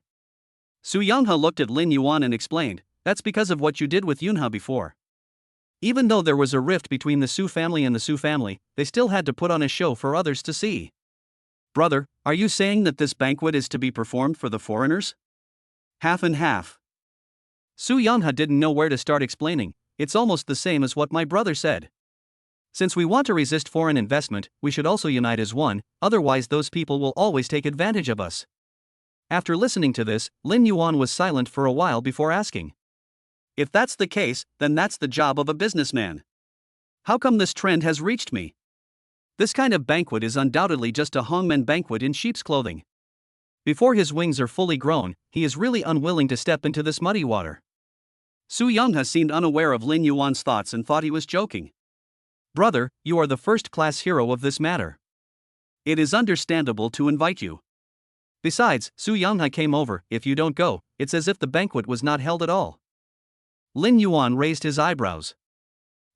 Su Yongha looked at Lin Yuan and explained, That's because of what you did with Yunha before. Even though there was a rift between the Su family and the Su family, they still had to put on a show for others to see. Brother, are you saying that this banquet is to be performed for the foreigners? Half and half. Su Yongha didn't know where to start explaining, It's almost the same as what my brother said. Since we want to resist foreign investment, we should also unite as one, otherwise those people will always take advantage of us. After listening to this, Lin Yuan was silent for a while before asking. If that's the case, then that's the job of a businessman. How come this trend has reached me? This kind of banquet is undoubtedly just a hongmen banquet in sheep's clothing. Before his wings are fully grown, he is really unwilling to step into this muddy water. Su Yongha seemed unaware of Lin Yuan's thoughts and thought he was joking. Brother, you are the first-class hero of this matter. It is understandable to invite you. Besides, Su Yongha came over, if you don't go, it's as if the banquet was not held at all. Lin Yuan raised his eyebrows.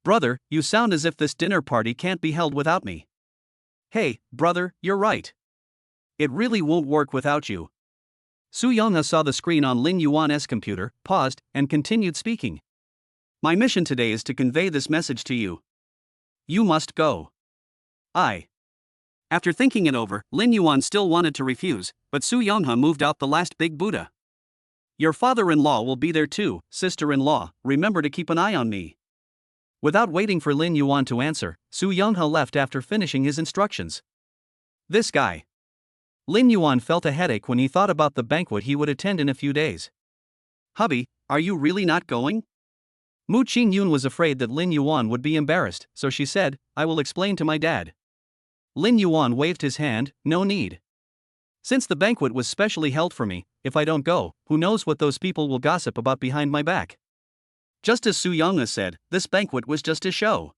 Brother, you sound as if this dinner party can't be held without me. Hey, brother, you're right. It really won't work without you. Su Yongha saw the screen on Lin Yuan's computer, paused, and continued speaking. My mission today is to convey this message to you. You must go. After thinking it over, Lin Yuan still wanted to refuse, but Su Yongha moved out the last big Buddha. Your father-in-law will be there too, sister-in-law, remember to keep an eye on me. Without waiting for Lin Yuan to answer, Su Yongha left after finishing his instructions. This guy. Lin Yuan felt a headache when he thought about the banquet he would attend in a few days. Hubby, are you really not going? Mu Ching Yun was afraid that Lin Yuan would be embarrassed, so she said, I will explain to my dad. Lin Yuan waved his hand, no need. Since the banquet was specially held for me, if I don't go, who knows what those people will gossip about behind my back. Just as Su Yongha said, this banquet was just a show.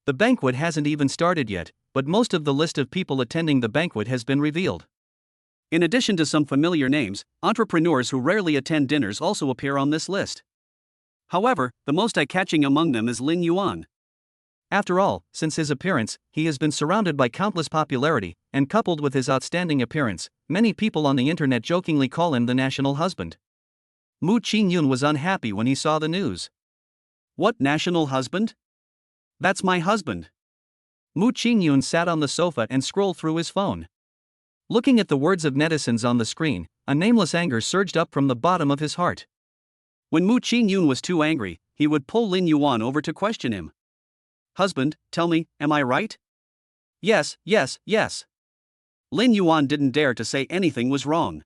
The banquet hasn't even started yet, but most of the list of people attending the banquet has been revealed. In addition to some familiar names, entrepreneurs who rarely attend dinners also appear on this list. However, the most eye-catching among them is Lin Yuan. After all, since his appearance, he has been surrounded by countless popularity, and coupled with his outstanding appearance, many people on the internet jokingly call him the national husband. Mu Ching Yun was unhappy when he saw the news. What national husband? That's my husband. Mu Ching Yun sat on the sofa and scrolled through his phone. Looking at the words of netizens on the screen, a nameless anger surged up from the bottom of his heart. When Mu Ching Yun was too angry, he would pull Lin Yuan over to question him. Husband, tell me, am I right? Yes, yes, yes. Lin Yuan didn't dare to say anything was wrong.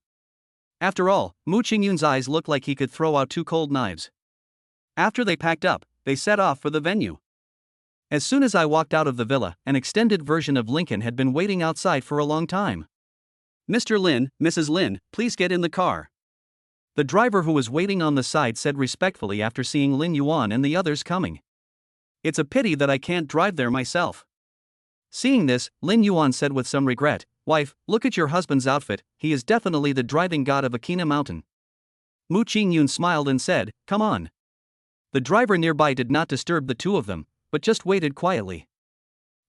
After all, Mu Ching Yun's eyes looked like he could throw out two cold knives. After they packed up, they set off for the venue. As soon as I walked out of the villa, an extended version of Lincoln had been waiting outside for a long time. Mr. Lin, Mrs. Lin, please get in the car. The driver who was waiting on the side said respectfully after seeing Lin Yuan and the others coming. It's a pity that I can't drive there myself. Seeing this, Lin Yuan said with some regret, "Wife, look at your husband's outfit, he is definitely the driving god of Akina Mountain." Mu Ching Yun smiled and said, "Come on." The driver nearby did not disturb the two of them, but just waited quietly.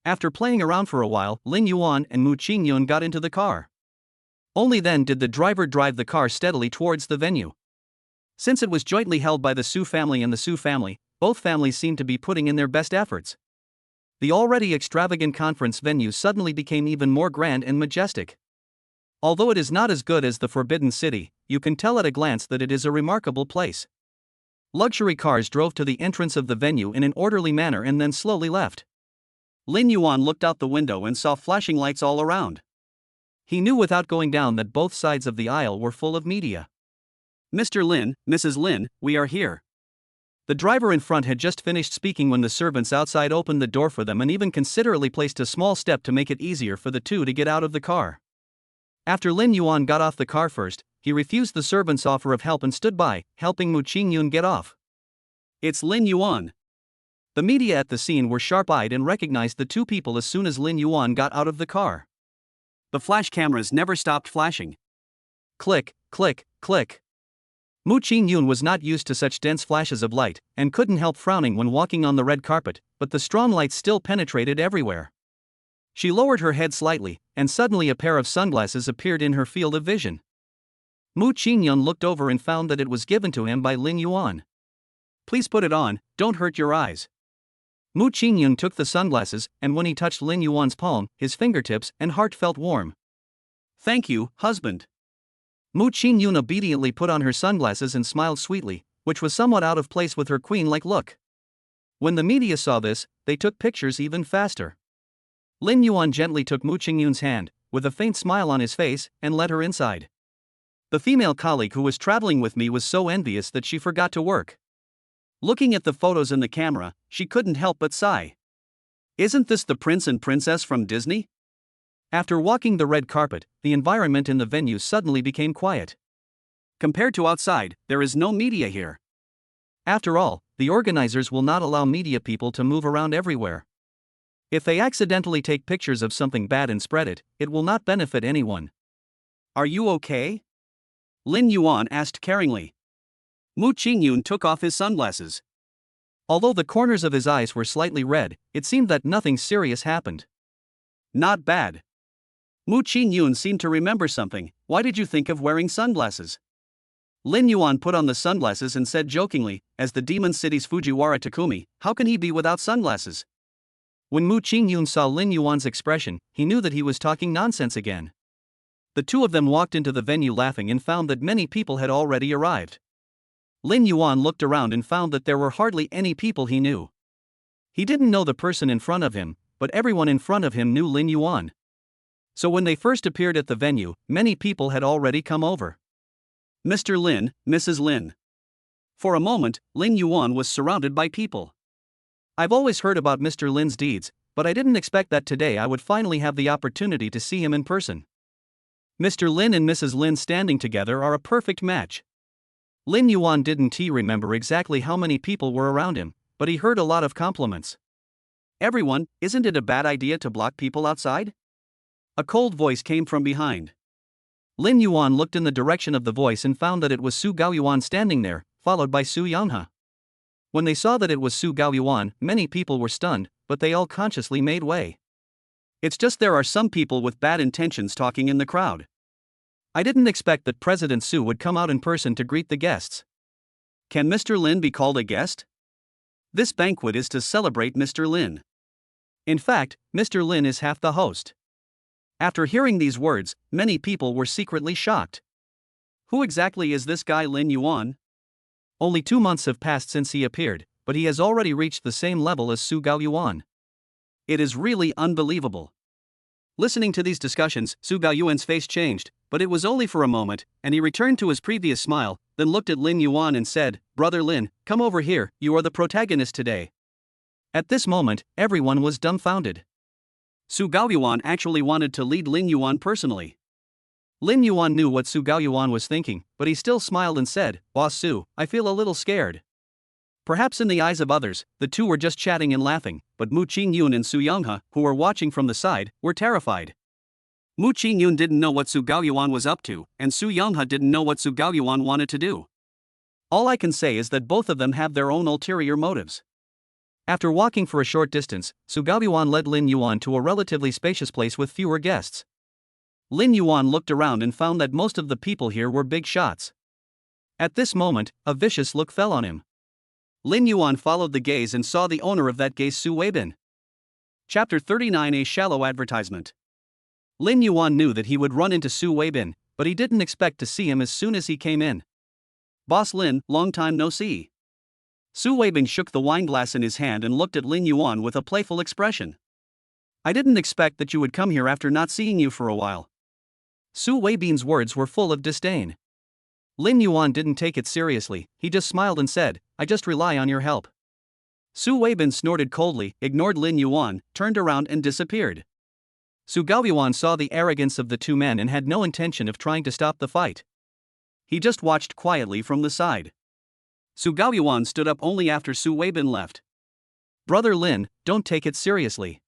After playing around for a while, Lin Yuan and Mu Ching Yun got into the car. Only then did the driver drive the car steadily towards the venue. Since it was jointly held by the Su family and the Su family, both families seemed to be putting in their best efforts. The already extravagant conference venue suddenly became even more grand and majestic. Although it is not as good as the Forbidden City, you can tell at a glance that it is a remarkable place. Luxury cars drove to the entrance of the venue in an orderly manner and then slowly left. Lin Yuan looked out the window and saw flashing lights all around. He knew without going down that both sides of the aisle were full of media. "Mr. Lin, Mrs. Lin, we are here." The driver in front had just finished speaking when the servants outside opened the door for them and even considerately placed a small step to make it easier for the two to get out of the car. After Lin Yuan got off the car first, he refused the servant's offer of help and stood by, helping Mu Ching Yun get off. "It's Lin Yuan." The media at the scene were sharp-eyed and recognized the two people as soon as Lin Yuan got out of the car. The flash cameras never stopped flashing. Click, click, click. Mu Ching Yun was not used to such dense flashes of light, and couldn't help frowning when walking on the red carpet, but the strong lights still penetrated everywhere. She lowered her head slightly, and suddenly a pair of sunglasses appeared in her field of vision. Mu Ching Yun looked over and found that it was given to him by Lin Yuan. "Please put it on, don't hurt your eyes." Mu Ching Yun took the sunglasses, and when he touched Lin Yuan's palm, his fingertips and heart felt warm. "Thank you, husband." Mu Ching Yun obediently put on her sunglasses and smiled sweetly, which was somewhat out of place with her queen-like look. When the media saw this, they took pictures even faster. Lin Yuan gently took Mu Ching Yun's hand, with a faint smile on his face, and led her inside. The female colleague who was traveling with me was so envious that she forgot to work. Looking at the photos in the camera, she couldn't help but sigh. "Isn't this the prince and princess from Disney?" After walking the red carpet, the environment in the venue suddenly became quiet. Compared to outside, there is no media here. After all, the organizers will not allow media people to move around everywhere. If they accidentally take pictures of something bad and spread it, it will not benefit anyone. "Are you okay?" Lin Yuan asked caringly. Mu Ching Yun took off his sunglasses. Although the corners of his eyes were slightly red, it seemed that nothing serious happened. "Not bad." Mu Ching Yun seemed to remember something. "Why did you think of wearing sunglasses?" Lin Yuan put on the sunglasses and said jokingly, "As the Demon City's Fujiwara Takumi, how can he be without sunglasses?" When Mu Ching Yun saw Lin Yuan's expression, he knew that he was talking nonsense again. The two of them walked into the venue laughing and found that many people had already arrived. Lin Yuan looked around and found that there were hardly any people he knew. He didn't know the person in front of him, but everyone in front of him knew Lin Yuan. So when they first appeared at the venue, many people had already come over. "Mr. Lin, Mrs. Lin." For a moment, Lin Yuan was surrounded by people. "I've always heard about Mr. Lin's deeds, but I didn't expect that today I would finally have the opportunity to see him in person. Mr. Lin and Mrs. Lin standing together are a perfect match." Lin Yuan didn't remember exactly how many people were around him, but he heard a lot of compliments. "Everyone, isn't it a bad idea to block people outside?" A cold voice came from behind. Lin Yuan looked in the direction of the voice and found that it was Su Gaoyuan standing there, followed by Su Yanghe. When they saw that it was Su Gaoyuan, many people were stunned, but they all consciously made way. "It's just there are some people with bad intentions talking in the crowd. I didn't expect that President Su would come out in person to greet the guests. Can Mr. Lin be called a guest? This banquet is to celebrate Mr. Lin. In fact, Mr. Lin is half the host." After hearing these words, many people were secretly shocked. Who exactly is this guy Lin Yuan? Only 2 months have passed since he appeared, but he has already reached the same level as Su Gaoyuan. It is really unbelievable. Listening to these discussions, Su Gaoyuan's face changed, but it was only for a moment, and he returned to his previous smile, then looked at Lin Yuan and said, "Brother Lin, come over here, you are the protagonist today." At this moment, everyone was dumbfounded. Su Gaoyuan actually wanted to lead Lin Yuan personally. Lin Yuan knew what Su Gaoyuan was thinking, but he still smiled and said, "Boss Su, I feel a little scared." Perhaps in the eyes of others, the two were just chatting and laughing, but Mu Ching Yun and Su Youngha, who were watching from the side, were terrified. Mu Ching Yun didn't know what Su Gaoyuan was up to, and Su Youngha didn't know what Su Gaoyuan wanted to do. All I can say is that both of them have their own ulterior motives. After walking for a short distance, Su Gaoyuan led Lin Yuan to a relatively spacious place with fewer guests. Lin Yuan looked around and found that most of the people here were big shots. At this moment, a vicious look fell on him. Lin Yuan followed the gaze and saw the owner of that gaze, Su Weibin. Chapter 39: A Shallow Advertisement. Lin Yuan knew that he would run into Su Weibin, but he didn't expect to see him as soon as he came in. "Boss Lin, long time no see." Su Weibin shook the wineglass in his hand and looked at Lin Yuan with a playful expression. "I didn't expect that you would come here after not seeing you for a while." Su Weibin's words were full of disdain. Lin Yuan didn't take it seriously, he just smiled and said, "I just rely on your help." Su Weibin snorted coldly, ignored Lin Yuan, turned around and disappeared. Su Gaoyuan saw the arrogance of the two men and had no intention of trying to stop the fight. He just watched quietly from the side. Su Gaoyuan stood up only after Su Weibin left. "Brother Lin, don't take it seriously.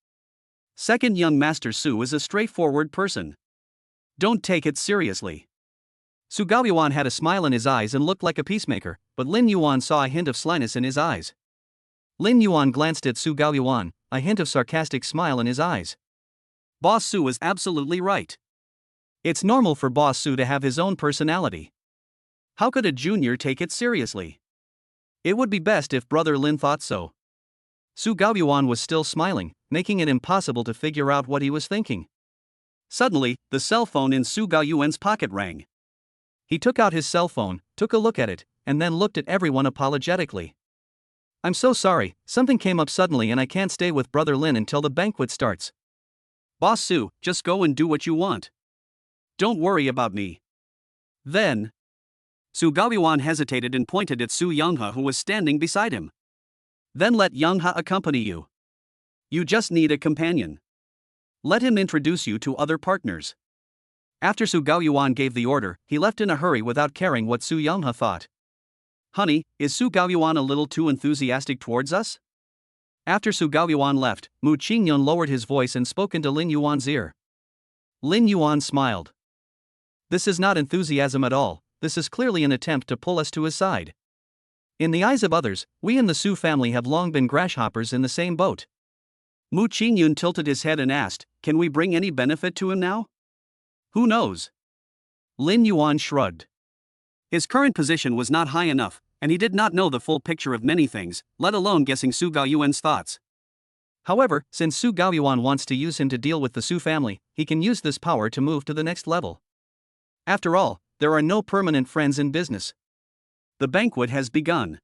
Second young master Su is a straightforward person. Don't take it seriously." Su Gaoyuan had a smile in his eyes and looked like a peacemaker, but Lin Yuan saw a hint of slyness in his eyes. Lin Yuan glanced at Su Gaoyuan, a hint of sarcastic smile in his eyes. Boss Su is absolutely right. It's normal for Boss Su to have his own personality. How could a junior take it seriously? It would be best if Brother Lin thought so. Su Gaoyuan was still smiling, making it impossible to figure out what he was thinking. Suddenly, the cell phone in Su Gaoyuan's pocket rang. He took out his cell phone, took a look at it, and then looked at everyone apologetically. "I'm so sorry, something came up suddenly and I can't stay with Brother Lin until the banquet starts." "Boss Su, just go and do what you want. Don't worry about me." Then, Su Gaoyuan hesitated and pointed at Su Youngha, who was standing beside him. "Then let Youngha accompany you. You just need a companion. Let him introduce you to other partners." After Su Gaoyuan gave the order, he left in a hurry without caring what Su Youngha thought. "Honey, is Su Gaoyuan a little too enthusiastic towards us?" After Su Gaoyuan left, Mu Ching Yun lowered his voice and spoke into Lin Yuan's ear. Lin Yuan smiled. "This is not enthusiasm at all, this is clearly an attempt to pull us to his side. In the eyes of others, we in the Su family have long been grasshoppers in the same boat." Mu Ching Yun tilted his head and asked, "Can we bring any benefit to him now?" "Who knows?" Lin Yuan shrugged. His current position was not high enough, and he did not know the full picture of many things, let alone guessing Su Gaoyuan's thoughts. However, since Su Gaoyuan wants to use him to deal with the Su family, he can use this power to move to the next level. After all, there are no permanent friends in business. The banquet has begun.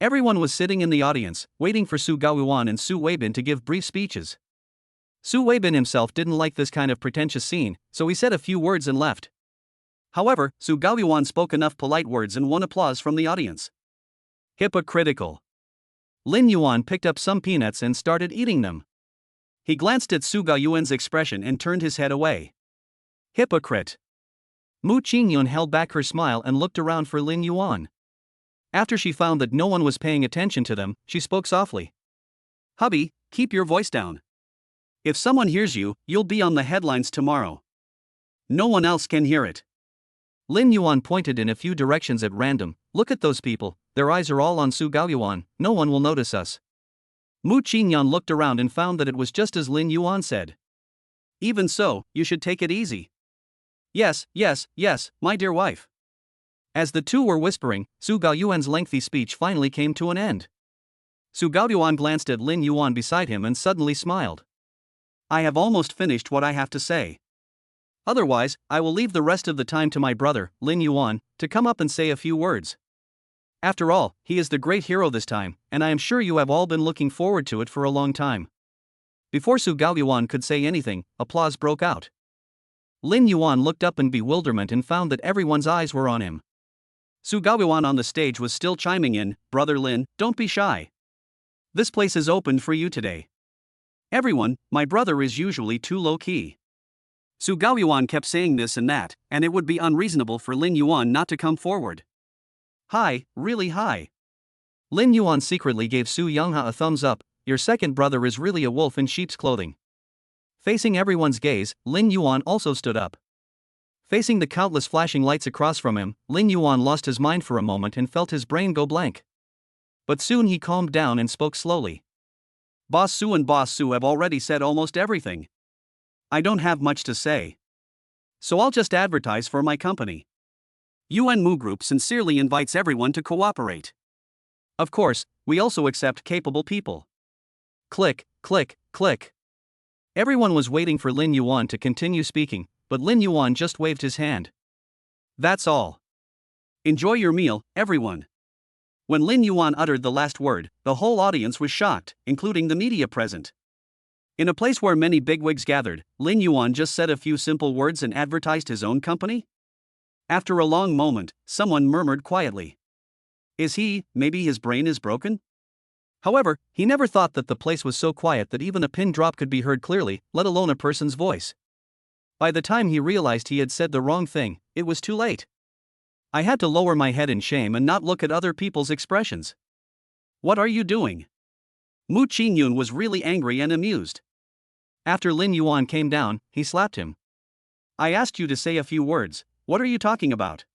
Everyone was sitting in the audience, waiting for Su Gaoyuan and Su Weibin to give brief speeches. Su Weibin himself didn't like this kind of pretentious scene, so he said a few words and left. However, Su Gaoyuan spoke enough polite words and won applause from the audience. Hypocritical. Lin Yuan picked up some peanuts and started eating them. He glanced at Su Gaoyuan's expression and turned his head away. Hypocrite. Mu Ching Yun held back her smile and looked around for Lin Yuan. After she found that no one was paying attention to them, she spoke softly. "Hubby, keep your voice down. If someone hears you, you'll be on the headlines tomorrow. No one else can hear it." Lin Yuan pointed in a few directions at random. "Look at those people, their eyes are all on Su Gaoyuan, no one will notice us." Mu Ching Yun looked around and found that it was just as Lin Yuan said. "Even so, you should take it easy." Yes, my dear wife." As the two were whispering, Su Gaoyuan's lengthy speech finally came to an end. Su Gaoyuan glanced at Lin Yuan beside him and suddenly smiled. "I have almost finished what I have to say. Otherwise, I will leave the rest of the time to my brother, Lin Yuan, to come up and say a few words. After all, he is the great hero this time, and I am sure you have all been looking forward to it for a long time." Before Su Gaoyuan could say anything, applause broke out. Lin Yuan looked up in bewilderment and found that everyone's eyes were on him. Su Gaoyuan on the stage was still chiming in, "Brother Lin, don't be shy. This place is opened for you today. Everyone, my brother is usually too low-key." Su Gaoyuan kept saying this and that, and it would be unreasonable for Lin Yuan not to come forward. "Hi, really hi. Lin Yuan secretly gave Su Youngha a thumbs up. Your second brother is really a wolf in sheep's clothing. Facing everyone's gaze, Lin Yuan also stood up. Facing the countless flashing lights across from him, Lin Yuan lost his mind for a moment and felt his brain go blank. But soon he calmed down and spoke slowly. Boss Su and Boss Su have already said almost everything. I don't have much to say. So I'll just advertise for my company. Yuan Mu Group sincerely invites everyone to cooperate. Of course, we also accept capable people. Click, click, click. Everyone was waiting for Lin Yuan to continue speaking, but Lin Yuan just waved his hand. That's all. Enjoy your meal, everyone. When Lin Yuan uttered the last word, the whole audience was shocked, including the media present. In a place where many bigwigs gathered, Lin Yuan just said a few simple words and advertised his own company? After a long moment, someone murmured quietly. Maybe his brain is broken? However, he never thought that the place was so quiet that even a pin drop could be heard clearly, let alone a person's voice. By the time he realized he had said the wrong thing, it was too late. I had to lower my head in shame and not look at other people's expressions. What are you doing? Mu Ching Yun was really angry and amused. After Lin Yuan came down, he slapped him. I asked you to say a few words, what are you talking about?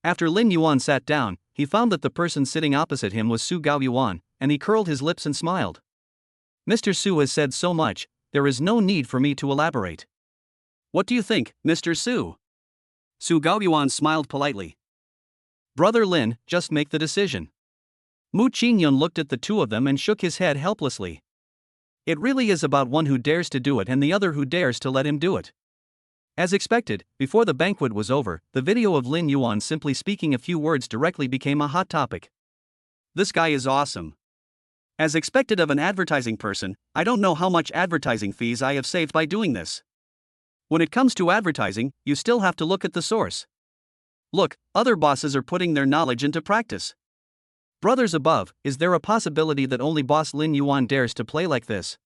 After Lin Yuan sat down, he found that the person sitting opposite him was Su Gaoyuan, and he curled his lips and smiled. Mr. Su has said so much, there is no need for me to elaborate. What do you think, Mr. Su? Su Gaoyuan smiled politely. Brother Lin, just make the decision. Mu Ching Yun looked at the two of them and shook his head helplessly. It really is about one who dares to do it and the other who dares to let him do it. As expected, before the banquet was over, the video of Lin Yuan simply speaking a few words directly became a hot topic. This guy is awesome. As expected of an advertising person, I don't know how much advertising fees I have saved by doing this. When it comes to advertising, you still have to look at the source. Look, other bosses are putting their knowledge into practice. Brothers above, is there a possibility that only boss Lin Yuan dares to play like this?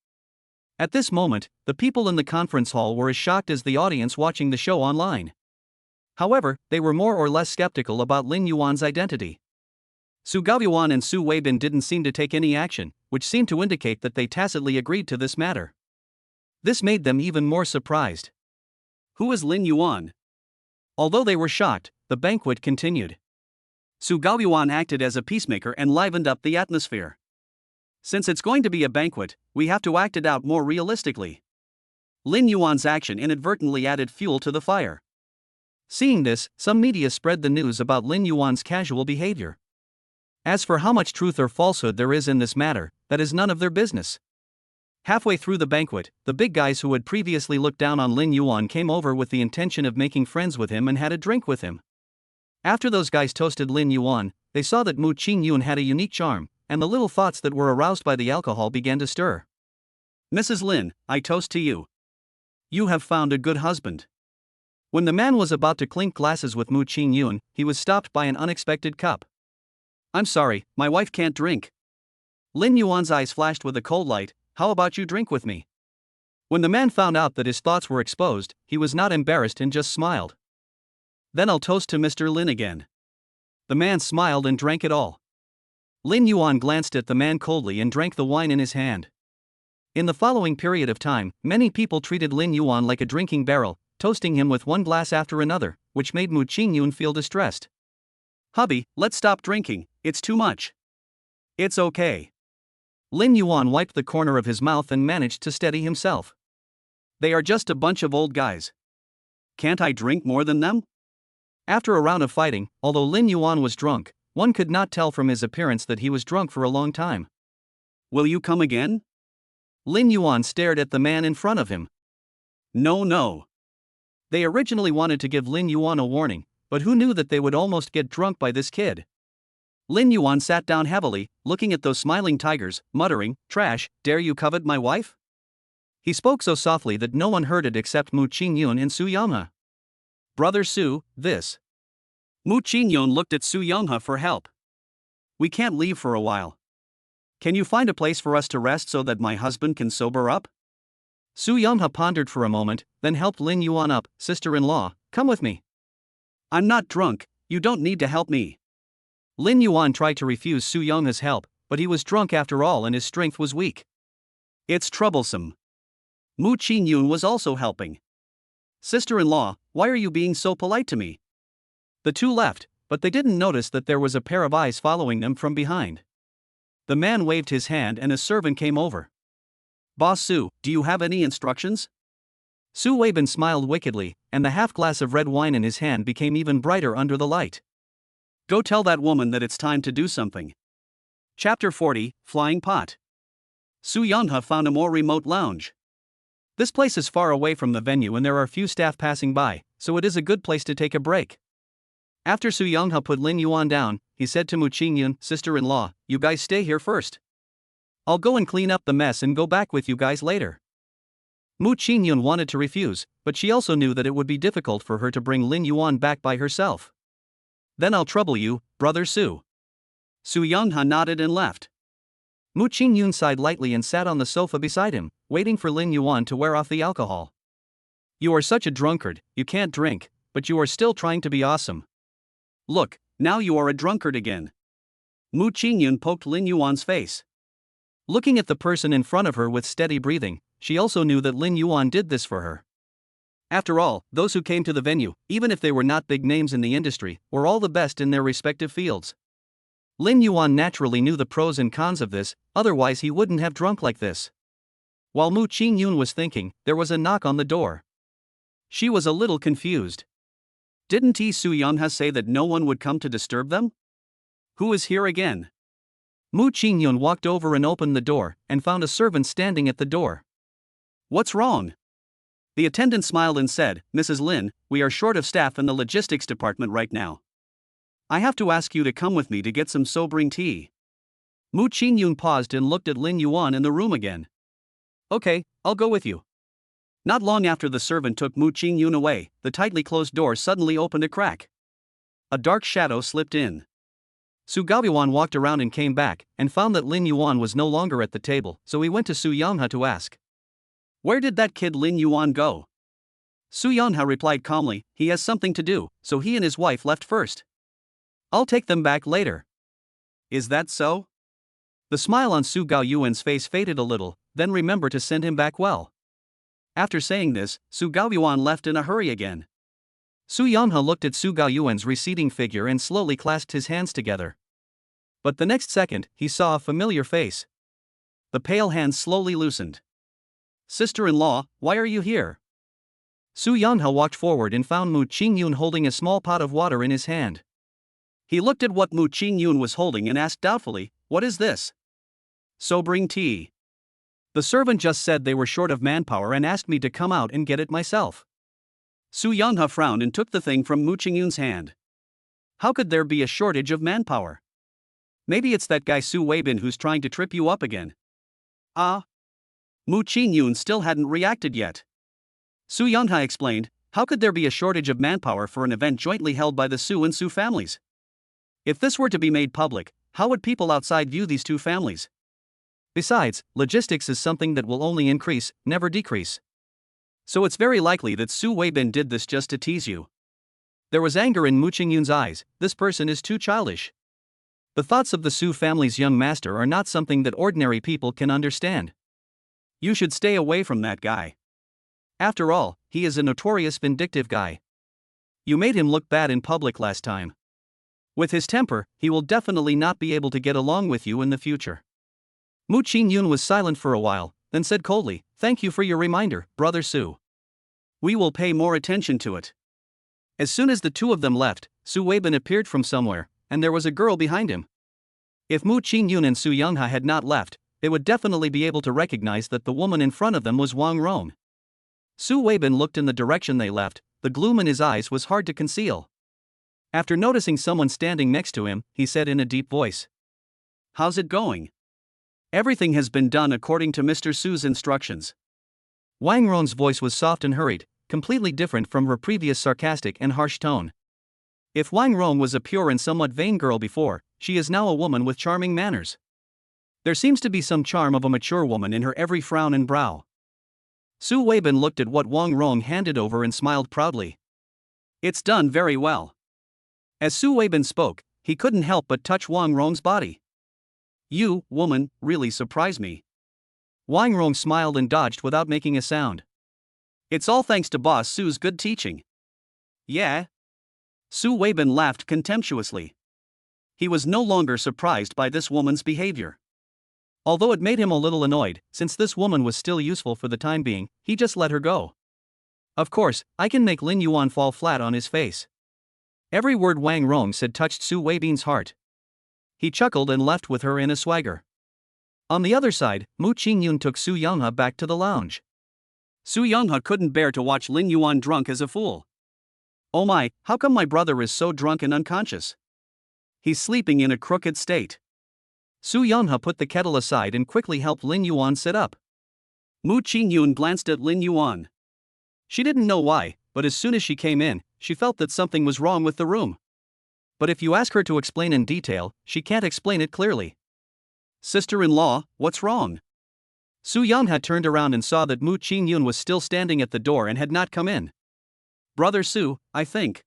At this moment, the people in the conference hall were as shocked as the audience watching the show online. However, they were more or less skeptical about Lin Yuan's identity. Su Gaoyuan and Su Weibin didn't seem to take any action, which seemed to indicate that they tacitly agreed to this matter. This made them even more surprised. Who is Lin Yuan? Although they were shocked, the banquet continued. Su Gaoyuan acted as a peacemaker and livened up the atmosphere. Since it's going to be a banquet, we have to act it out more realistically. Lin Yuan's action inadvertently added fuel to the fire. Seeing this, some media spread the news about Lin Yuan's casual behavior. As for how much truth or falsehood there is in this matter, that is none of their business. Halfway through the banquet, the big guys who had previously looked down on Lin Yuan came over with the intention of making friends with him and had a drink with him. After those guys toasted Lin Yuan, they saw that Mu Ching Yun had a unique charm, and the little thoughts that were aroused by the alcohol began to stir. Mrs. Lin, I toast to you. You have found a good husband. When the man was about to clink glasses with Mu Ching Yun, he was stopped by an unexpected cup. I'm sorry, my wife can't drink. Lin Yuan's eyes flashed with a cold light. How about you drink with me? When the man found out that his thoughts were exposed, he was not embarrassed and just smiled. Then I'll toast to Mr. Lin again. The man smiled and drank it all. Lin Yuan glanced at the man coldly and drank the wine in his hand. In the following period of time, many people treated Lin Yuan like a drinking barrel, toasting him with one glass after another, which made Mu Ching Yun feel distressed. Hubby, let's stop drinking, it's too much. It's okay. Lin Yuan wiped the corner of his mouth and managed to steady himself. They are just a bunch of old guys. Can't I drink more than them? After a round of fighting, although Lin Yuan was drunk, one could not tell from his appearance that he was drunk for a long time. Will you come again? Lin Yuan stared at the man in front of him. No. They originally wanted to give Lin Yuan a warning, but who knew that they would almost get drunk by this kid? Lin Yuan sat down heavily, looking at those smiling tigers, muttering, "Trash, dare you covet my wife?" He spoke so softly that no one heard it except Mu Ching Yun and Su Youngha. Brother Su, this. Mu Ching Yun looked at Su Youngha for help. We can't leave for a while. Can you find a place for us to rest so that my husband can sober up? Su Youngha pondered for a moment, then helped Lin Yuan up. Sister-in-law, come with me. I'm not drunk, you don't need to help me. Lin Yuan tried to refuse Su Yongha's help, but he was drunk after all and his strength was weak. It's troublesome. Mu Ching Yun was also helping. Sister-in-law, why are you being so polite to me? The two left, but they didn't notice that there was a pair of eyes following them from behind. The man waved his hand and a servant came over. Boss Su, do you have any instructions? Su Weibin smiled wickedly, and the half-glass of red wine in his hand became even brighter under the light. Go tell that woman that it's time to do something. Chapter 40, Flying Pot. Su Yongha found a more remote lounge. This place is far away from the venue and there are few staff passing by, so it is a good place to take a break. After Su Yongha put Lin Yuan down, he said to Mu Ching Yun, sister-in-law, you guys stay here first. I'll go and clean up the mess and go back with you guys later. Mu Ching Yun wanted to refuse, but she also knew that it would be difficult for her to bring Lin Yuan back by herself. Then I'll trouble you, brother Su. Su Yongha nodded and left. Mu Ching Yun sighed lightly and sat on the sofa beside him, waiting for Lin Yuan to wear off the alcohol. You are such a drunkard, you can't drink, but you are still trying to be awesome. Look, now you are a drunkard again. Mu Ching Yun poked Lin Yuan's face. Looking at the person in front of her with steady breathing, she also knew that Lin Yuan did this for her. After all, those who came to the venue, even if they were not big names in the industry, were all the best in their respective fields. Lin Yuan naturally knew the pros and cons of this, otherwise he wouldn't have drunk like this. While Mu Ching Yun was thinking, there was a knock on the door. She was a little confused. Didn't Su Yongha say that no one would come to disturb them? Who is here again? Mu Ching Yun walked over and opened the door, and found a servant standing at the door. What's wrong? The attendant smiled and said, Mrs. Lin, we are short of staff in the logistics department right now. I have to ask you to come with me to get some sobering tea. Mu Ching Yun paused and looked at Lin Yuan in the room again. Okay, I'll go with you. Not long after the servant took Mu Ching Yun away, the tightly closed door suddenly opened a crack. A dark shadow slipped in. Su Gaoyuan walked around and came back, and found that Lin Yuan was no longer at the table, so he went to Su Yongha to ask. Where did that kid Lin Yuan go? Su Yongha replied calmly, he has something to do, so he and his wife left first. I'll take them back later. Is that so? The smile on Su Gaoyuan's face faded a little, then remember to send him back well. After saying this, Su Gaoyuan left in a hurry again. Su Yongha looked at Su Gaoyuan's receding figure and slowly clasped his hands together. But the next second, he saw a familiar face. The pale hands slowly loosened. Sister-in-law, why are you here? Su Yongha walked forward and found Mu Ching Yun holding a small pot of water in his hand. He looked at what Mu Ching Yun was holding and asked doubtfully, what is this? Sobering tea. The servant just said they were short of manpower and asked me to come out and get it myself. Su Yongha frowned and took the thing from Mu Ching Yun's hand. How could there be a shortage of manpower? Maybe it's that guy Su Weibin who's trying to trip you up again. Mu Ching Yun still hadn't reacted yet. Su Yongha explained, how could there be a shortage of manpower for an event jointly held by the Su and Su families? If this were to be made public, how would people outside view these two families? Besides, logistics is something that will only increase, never decrease. So it's very likely that Su Weibin did this just to tease you. There was anger in Mu Ching Yun's eyes, this person is too childish. The thoughts of the Su family's young master are not something that ordinary people can understand. You should stay away from that guy. After all, he is a notorious vindictive guy. You made him look bad in public last time. With his temper, he will definitely not be able to get along with you in the future. Mu Ching Yun was silent for a while, then said coldly, thank you for your reminder, brother Su. We will pay more attention to it. As soon as the two of them left, Su Weibin appeared from somewhere, and there was a girl behind him. If Mu Ching Yun and Su Yongha had not left, they would definitely be able to recognize that the woman in front of them was Wang Rong. Su Weibin looked in the direction they left, the gloom in his eyes was hard to conceal. After noticing someone standing next to him, he said in a deep voice. How's it going? Everything has been done according to Mr. Su's instructions. Wang Rong's voice was soft and hurried, completely different from her previous sarcastic and harsh tone. If Wang Rong was a pure and somewhat vain girl before, she is now a woman with charming manners. There seems to be some charm of a mature woman in her every frown and brow. Su Weibin looked at what Wang Rong handed over and smiled proudly. It's done very well. As Su Weibin spoke, he couldn't help but touch Wang Rong's body. You, woman, really surprise me. Wang Rong smiled and dodged without making a sound. It's all thanks to Boss Su's good teaching. Yeah? Su Weibin laughed contemptuously. He was no longer surprised by this woman's behavior. Although it made him a little annoyed, since this woman was still useful for the time being, he just let her go. Of course, I can make Lin Yuan fall flat on his face. Every word Wang Rong said touched Su Weibin's heart. He chuckled and left with her in a swagger. On the other side, Mu Ching Yun took Su Yonghe back to the lounge. Su Yonghe couldn't bear to watch Lin Yuan drunk as a fool. Oh my, how come my brother is so drunk and unconscious? He's sleeping in a crooked state. Su Yonghe put the kettle aside and quickly helped Lin Yuan sit up. Mu Ching Yun glanced at Lin Yuan. She didn't know why, but as soon as she came in, she felt that something was wrong with the room. But if you ask her to explain in detail, she can't explain it clearly. Sister-in-law, what's wrong? Su Yonghe turned around and saw that Mu Ching Yun was still standing at the door and had not come in. Brother Su, I think.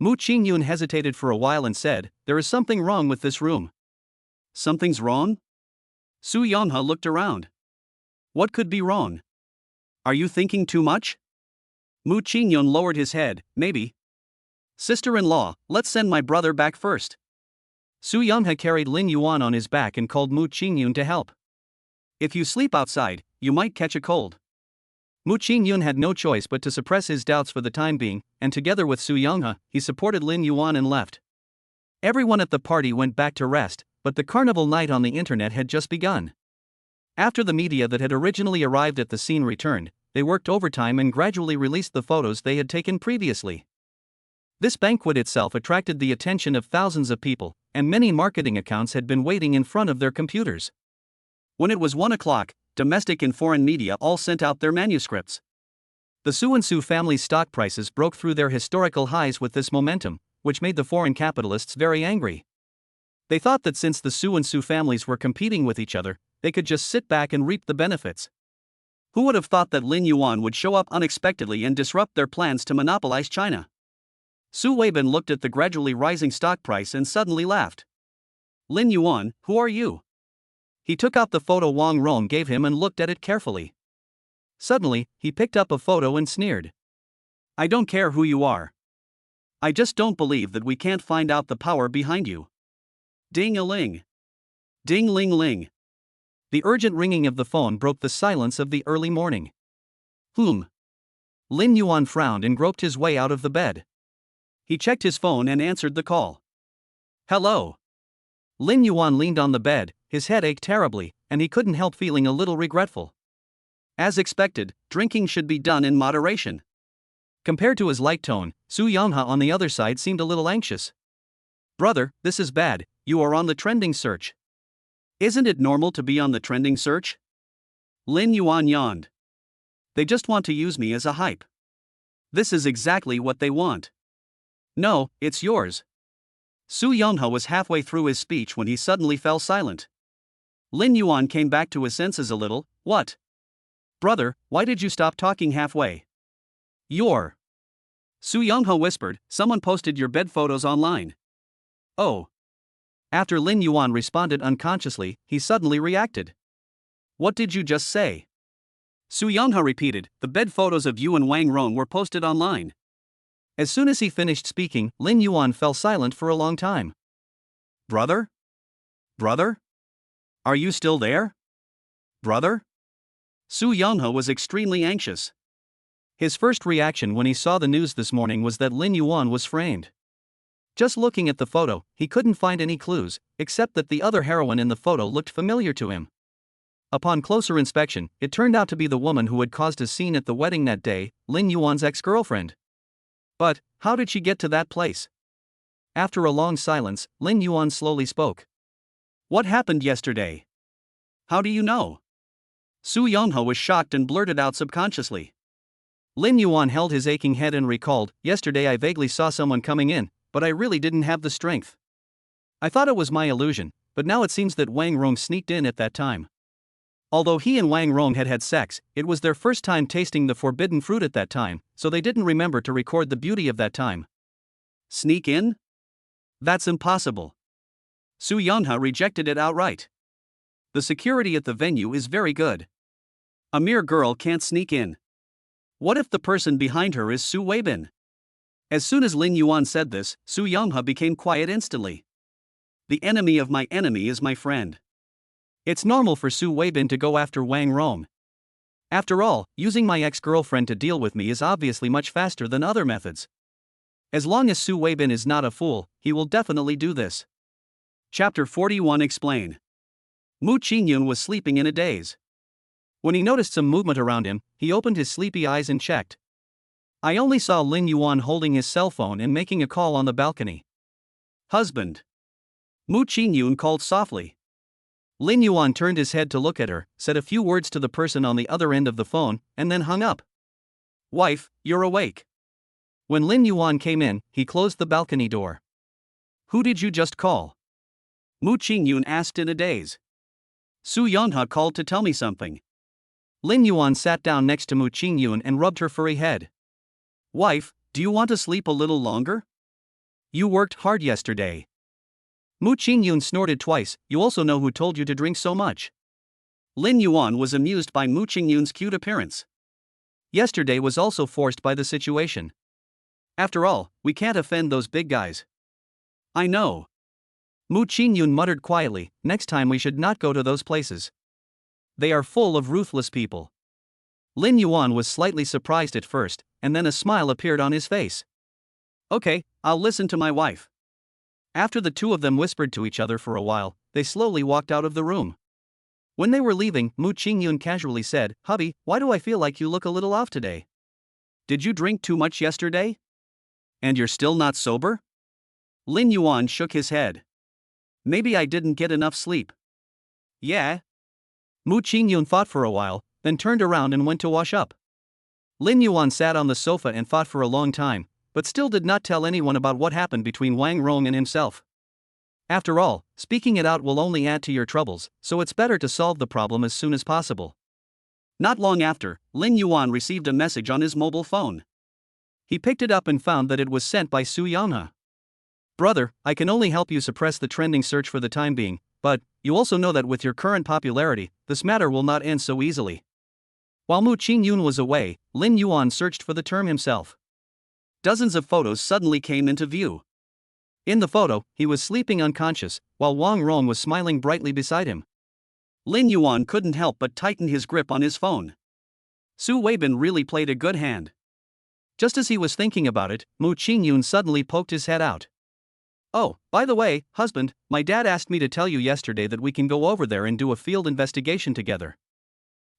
Mu Ching Yun hesitated for a while and said, there is something wrong with this room. Something's wrong? Su Yonghe looked around. What could be wrong? Are you thinking too much? Mu Ching Yun lowered his head, maybe. Sister-in-law, let's send my brother back first. Su Yonghe carried Lin Yuan on his back and called Mu Ching Yun to help. If you sleep outside, you might catch a cold. Mu Ching Yun had no choice but to suppress his doubts for the time being, and together with Su Yonghe, he supported Lin Yuan and left. Everyone at the party went back to rest, but the carnival night on the internet had just begun. After the media that had originally arrived at the scene returned, they worked overtime and gradually released the photos they had taken previously. This banquet itself attracted the attention of thousands of people, and many marketing accounts had been waiting in front of their computers. When it was 1 o'clock, domestic and foreign media all sent out their manuscripts. The Su and Su family's stock prices broke through their historical highs with this momentum, which made the foreign capitalists very angry. They thought that since the Su and Su families were competing with each other, they could just sit back and reap the benefits. Who would have thought that Lin Yuan would show up unexpectedly and disrupt their plans to monopolize China? Su Weibin looked at the gradually rising stock price and suddenly laughed. Lin Yuan, who are you? He took out the photo Wang Rong gave him and looked at it carefully. Suddenly, he picked up a photo and sneered. I don't care who you are. I just don't believe that we can't find out the power behind you. Ding-a-ling. Ding-ling-ling. The urgent ringing of the phone broke the silence of the early morning. Lin Yuan frowned and groped his way out of the bed. He checked his phone and answered the call. Hello. Lin Yuan leaned on the bed, his head ached terribly, and he couldn't help feeling a little regretful. As expected, drinking should be done in moderation. Compared to his light tone, Su Yonghe on the other side seemed a little anxious. Brother, this is bad, you are on the trending search. Isn't it normal to be on the trending search? Lin Yuan yawned. They just want to use me as a hype. This is exactly what they want. No, it's yours. Su Yonghe was halfway through his speech when he suddenly fell silent. Lin Yuan came back to his senses a little. What? Brother, why did you stop talking halfway? Su Yonghe whispered, someone posted your bed photos online. Oh. After Lin Yuan responded unconsciously, he suddenly reacted. What did you just say? Su Yonghe repeated, the bed photos of you and Wang Rong were posted online. As soon as he finished speaking, Lin Yuan fell silent for a long time. Brother? Brother? Are you still there? Brother? Su Yonghe was extremely anxious. His first reaction when he saw the news this morning was that Lin Yuan was framed. Just looking at the photo, he couldn't find any clues, except that the other heroine in the photo looked familiar to him. Upon closer inspection, it turned out to be the woman who had caused a scene at the wedding that day, Lin Yuan's ex-girlfriend. But, how did she get to that place? After a long silence, Lin Yuan slowly spoke. What happened yesterday? How do you know? Su Yonghe was shocked and blurted out subconsciously. Lin Yuan held his aching head and recalled, yesterday I vaguely saw someone coming in, but I really didn't have the strength. I thought it was my illusion, but now it seems that Wang Rong sneaked in at that time. Although he and Wang Rong had had sex, it was their first time tasting the forbidden fruit at that time, so they didn't remember to record the beauty of that time. Sneak in? That's impossible. Su Yonha rejected it outright. The security at the venue is very good. A mere girl can't sneak in. What if the person behind her is Su Weibin? As soon as Lin Yuan said this, Su Yonha became quiet instantly. The enemy of my enemy is my friend. It's normal for Su Weibin to go after Wang Rong. After all, using my ex-girlfriend to deal with me is obviously much faster than other methods. As long as Su Weibin is not a fool, he will definitely do this. Chapter 41 Explain. Mu Ching Yun was sleeping in a daze. When he noticed some movement around him, he opened his sleepy eyes and checked. I only saw Lin Yuan holding his cell phone and making a call on the balcony. Husband. Mu Ching Yun called softly. Lin Yuan turned his head to look at her, said a few words to the person on the other end of the phone, and then hung up. Wife, you're awake. When Lin Yuan came in, he closed the balcony door. Who did you just call? Mu Ching Yun asked in a daze. Su Yonha called to tell me something. Lin Yuan sat down next to Mu Ching Yun and rubbed her furry head. Wife, do you want to sleep a little longer? You worked hard yesterday. Mu Ching Yun snorted twice. You also know who told you to drink so much. Lin Yuan was amused by Mu Ching Yun's cute appearance. Yesterday was also forced by the situation. After all, we can't offend those big guys. I know. Mu Ching Yun muttered quietly, next time we should not go to those places. They are full of ruthless people. Lin Yuan was slightly surprised at first, and then a smile appeared on his face. Okay, I'll listen to my wife. After the two of them whispered to each other for a while, they slowly walked out of the room. When they were leaving, Mu Ching Yun casually said, Hubby, why do I feel like you look a little off today? Did you drink too much yesterday? And you're still not sober? Lin Yuan shook his head. Maybe I didn't get enough sleep. Yeah. Mu Ching Yun thought for a while, then turned around and went to wash up. Lin Yuan sat on the sofa and thought for a long time, but still did not tell anyone about what happened between Wang Rong and himself. After all, speaking it out will only add to your troubles, so it's better to solve the problem as soon as possible. Not long after, Lin Yuan received a message on his mobile phone. He picked it up and found that it was sent by Su Yonha. Brother, I can only help you suppress the trending search for the time being, but you also know that with your current popularity, this matter will not end so easily. While Mu Ching Yun was away, Lin Yuan searched for the term himself. Dozens of photos suddenly came into view. In the photo, he was sleeping unconscious, while Wang Rong was smiling brightly beside him. Lin Yuan couldn't help but tighten his grip on his phone. Su Weibin really played a good hand. Just as he was thinking about it, Mu Ching Yun suddenly poked his head out. Oh, by the way, husband, my dad asked me to tell you yesterday that we can go over there and do a field investigation together.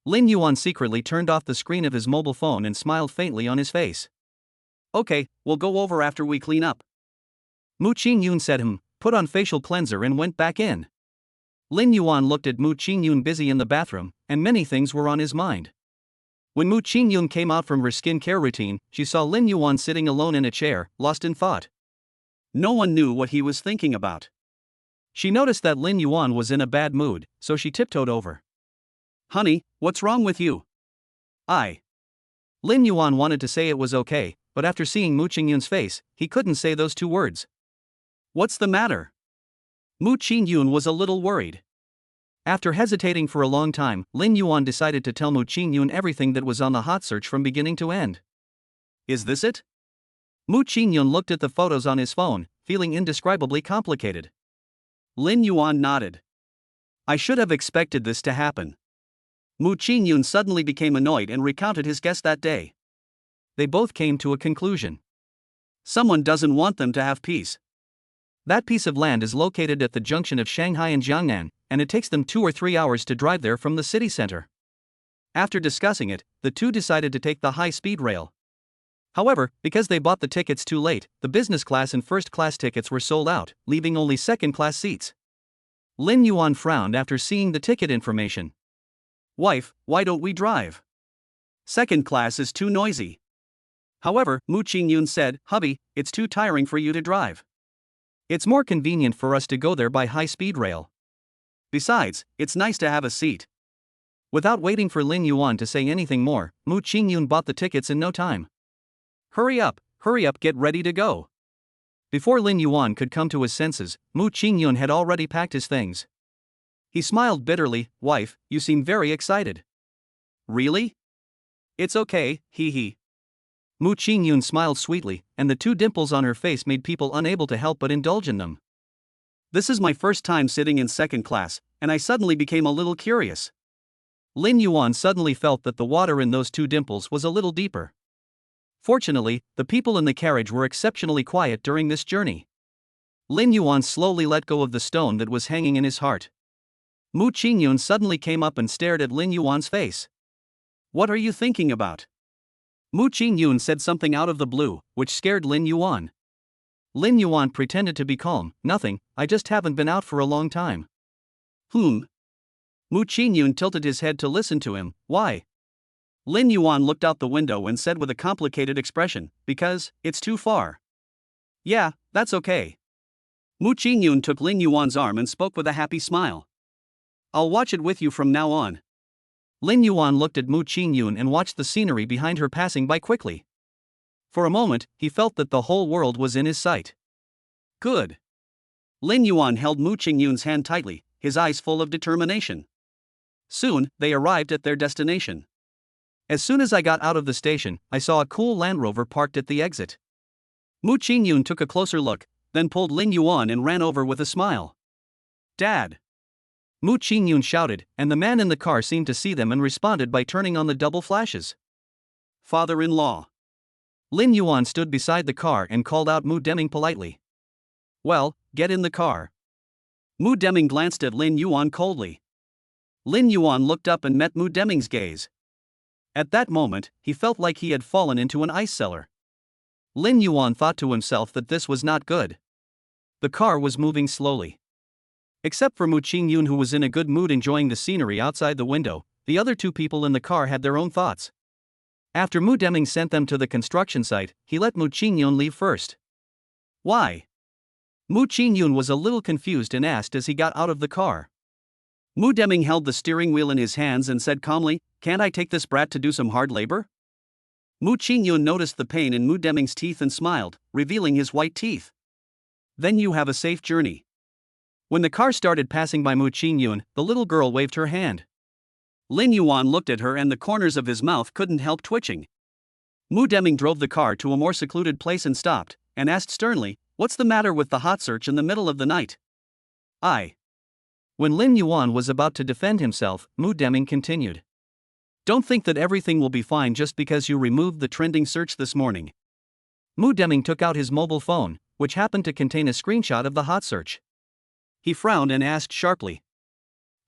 Lin Yuan secretly turned off the screen of his mobile phone and smiled faintly on his face. Okay, we'll go over after we clean up. Mu Ching Yun said put on facial cleanser and went back in. Lin Yuan looked at Mu Ching Yun busy in the bathroom, and many things were on his mind. When Mu Ching Yun came out from her skincare routine, she saw Lin Yuan sitting alone in a chair, lost in thought. No one knew what he was thinking about. She noticed that Lin Yuan was in a bad mood, so she tiptoed over. Honey, what's wrong with you? Lin Yuan wanted to say it was okay, but after seeing Mu Ching Yun's face, he couldn't say those two words. What's the matter? Mu Ching Yun was a little worried. After hesitating for a long time, Lin Yuan decided to tell Mu Ching Yun everything that was on the hot search from beginning to end. Is this it? Mu Ching Yun looked at the photos on his phone, feeling indescribably complicated. Lin Yuan nodded. I should have expected this to happen. Mu Ching Yun suddenly became annoyed and recounted his guess that day. They both came to a conclusion. Someone doesn't want them to have peace. That piece of land is located at the junction of Shanghai and Jiangnan, and it takes them 2 or 3 hours to drive there from the city center. After discussing it, the two decided to take the high-speed rail. However, because they bought the tickets too late, the business class and first class tickets were sold out, leaving only second class seats. Lin Yuan frowned after seeing the ticket information. Wife, why don't we drive? Second class is too noisy. However, Mu Ching Yun said, Hubby, it's too tiring for you to drive. It's more convenient for us to go there by high-speed rail. Besides, it's nice to have a seat. Without waiting for Lin Yuan to say anything more, Mu Ching Yun bought the tickets in no time. Hurry up, get ready to go. Before Lin Yuan could come to his senses, Mu Ching Yun had already packed his things. He smiled bitterly. "Wife, you seem very excited." "Really?" "It's okay, hee hee." Mu Ching Yun smiled sweetly, and the two dimples on her face made people unable to help but indulge in them. "This is my first time sitting in second class, and I suddenly became a little curious." Lin Yuan suddenly felt that the water in those two dimples was a little deeper. Fortunately, the people in the carriage were exceptionally quiet during this journey. Lin Yuan slowly let go of the stone that was hanging in his heart. Mu Ching Yun suddenly came up and stared at Lin Yuan's face. "What are you thinking about?" Mu Ching Yun said something out of the blue, which scared Lin Yuan. Lin Yuan pretended to be calm. "Nothing, I just haven't been out for a long time." Mu Ching Yun tilted his head to listen to him. "Why?" Lin Yuan looked out the window and said with a complicated expression, "Because it's too far." "Yeah, that's okay." Mu Ching Yun took Lin Yuan's arm and spoke with a happy smile. "I'll watch it with you from now on." Lin Yuan looked at Mu Ching Yun and watched the scenery behind her passing by quickly. For a moment, he felt that the whole world was in his sight. "Good." Lin Yuan held Mu Ching Yun's hand tightly, his eyes full of determination. Soon, they arrived at their destination. "As soon as I got out of the station, I saw a cool Land Rover parked at the exit." Mu Ching Yun took a closer look, then pulled Lin Yuan and ran over with a smile. "Dad!" Mu Ching Yun shouted, and the man in the car seemed to see them and responded by turning on the double flashes. "Father-in-law." Lin Yuan stood beside the car and called out Mu Deming politely. "Well, get in the car." Mu Deming glanced at Lin Yuan coldly. Lin Yuan looked up and met Mu Deming's gaze. At that moment, he felt like he had fallen into an ice cellar. Lin Yuan thought to himself that this was not good. The car was moving slowly. Except for Mu Ching Yun, who was in a good mood enjoying the scenery outside the window, the other two people in the car had their own thoughts. After Mu Deming sent them to the construction site, he let Mu Ching Yun leave first. "Why?" Mu Ching Yun was a little confused and asked as he got out of the car. Mu Deming held the steering wheel in his hands and said calmly, "Can't I take this brat to do some hard labor?" Mu Ching Yun noticed the pain in Mu Deming's teeth and smiled, revealing his white teeth. "Then you have a safe journey." When the car started passing by Mu Ching Yun, the little girl waved her hand. Lin Yuan looked at her and the corners of his mouth couldn't help twitching. Mu Deming drove the car to a more secluded place and stopped, and asked sternly, "What's the matter with the hot search in the middle of the night?" When Lin Yuan was about to defend himself, Mu Deming continued. "Don't think that everything will be fine just because you removed the trending search this morning." Mu Deming took out his mobile phone, which happened to contain a screenshot of the hot search. He frowned and asked sharply,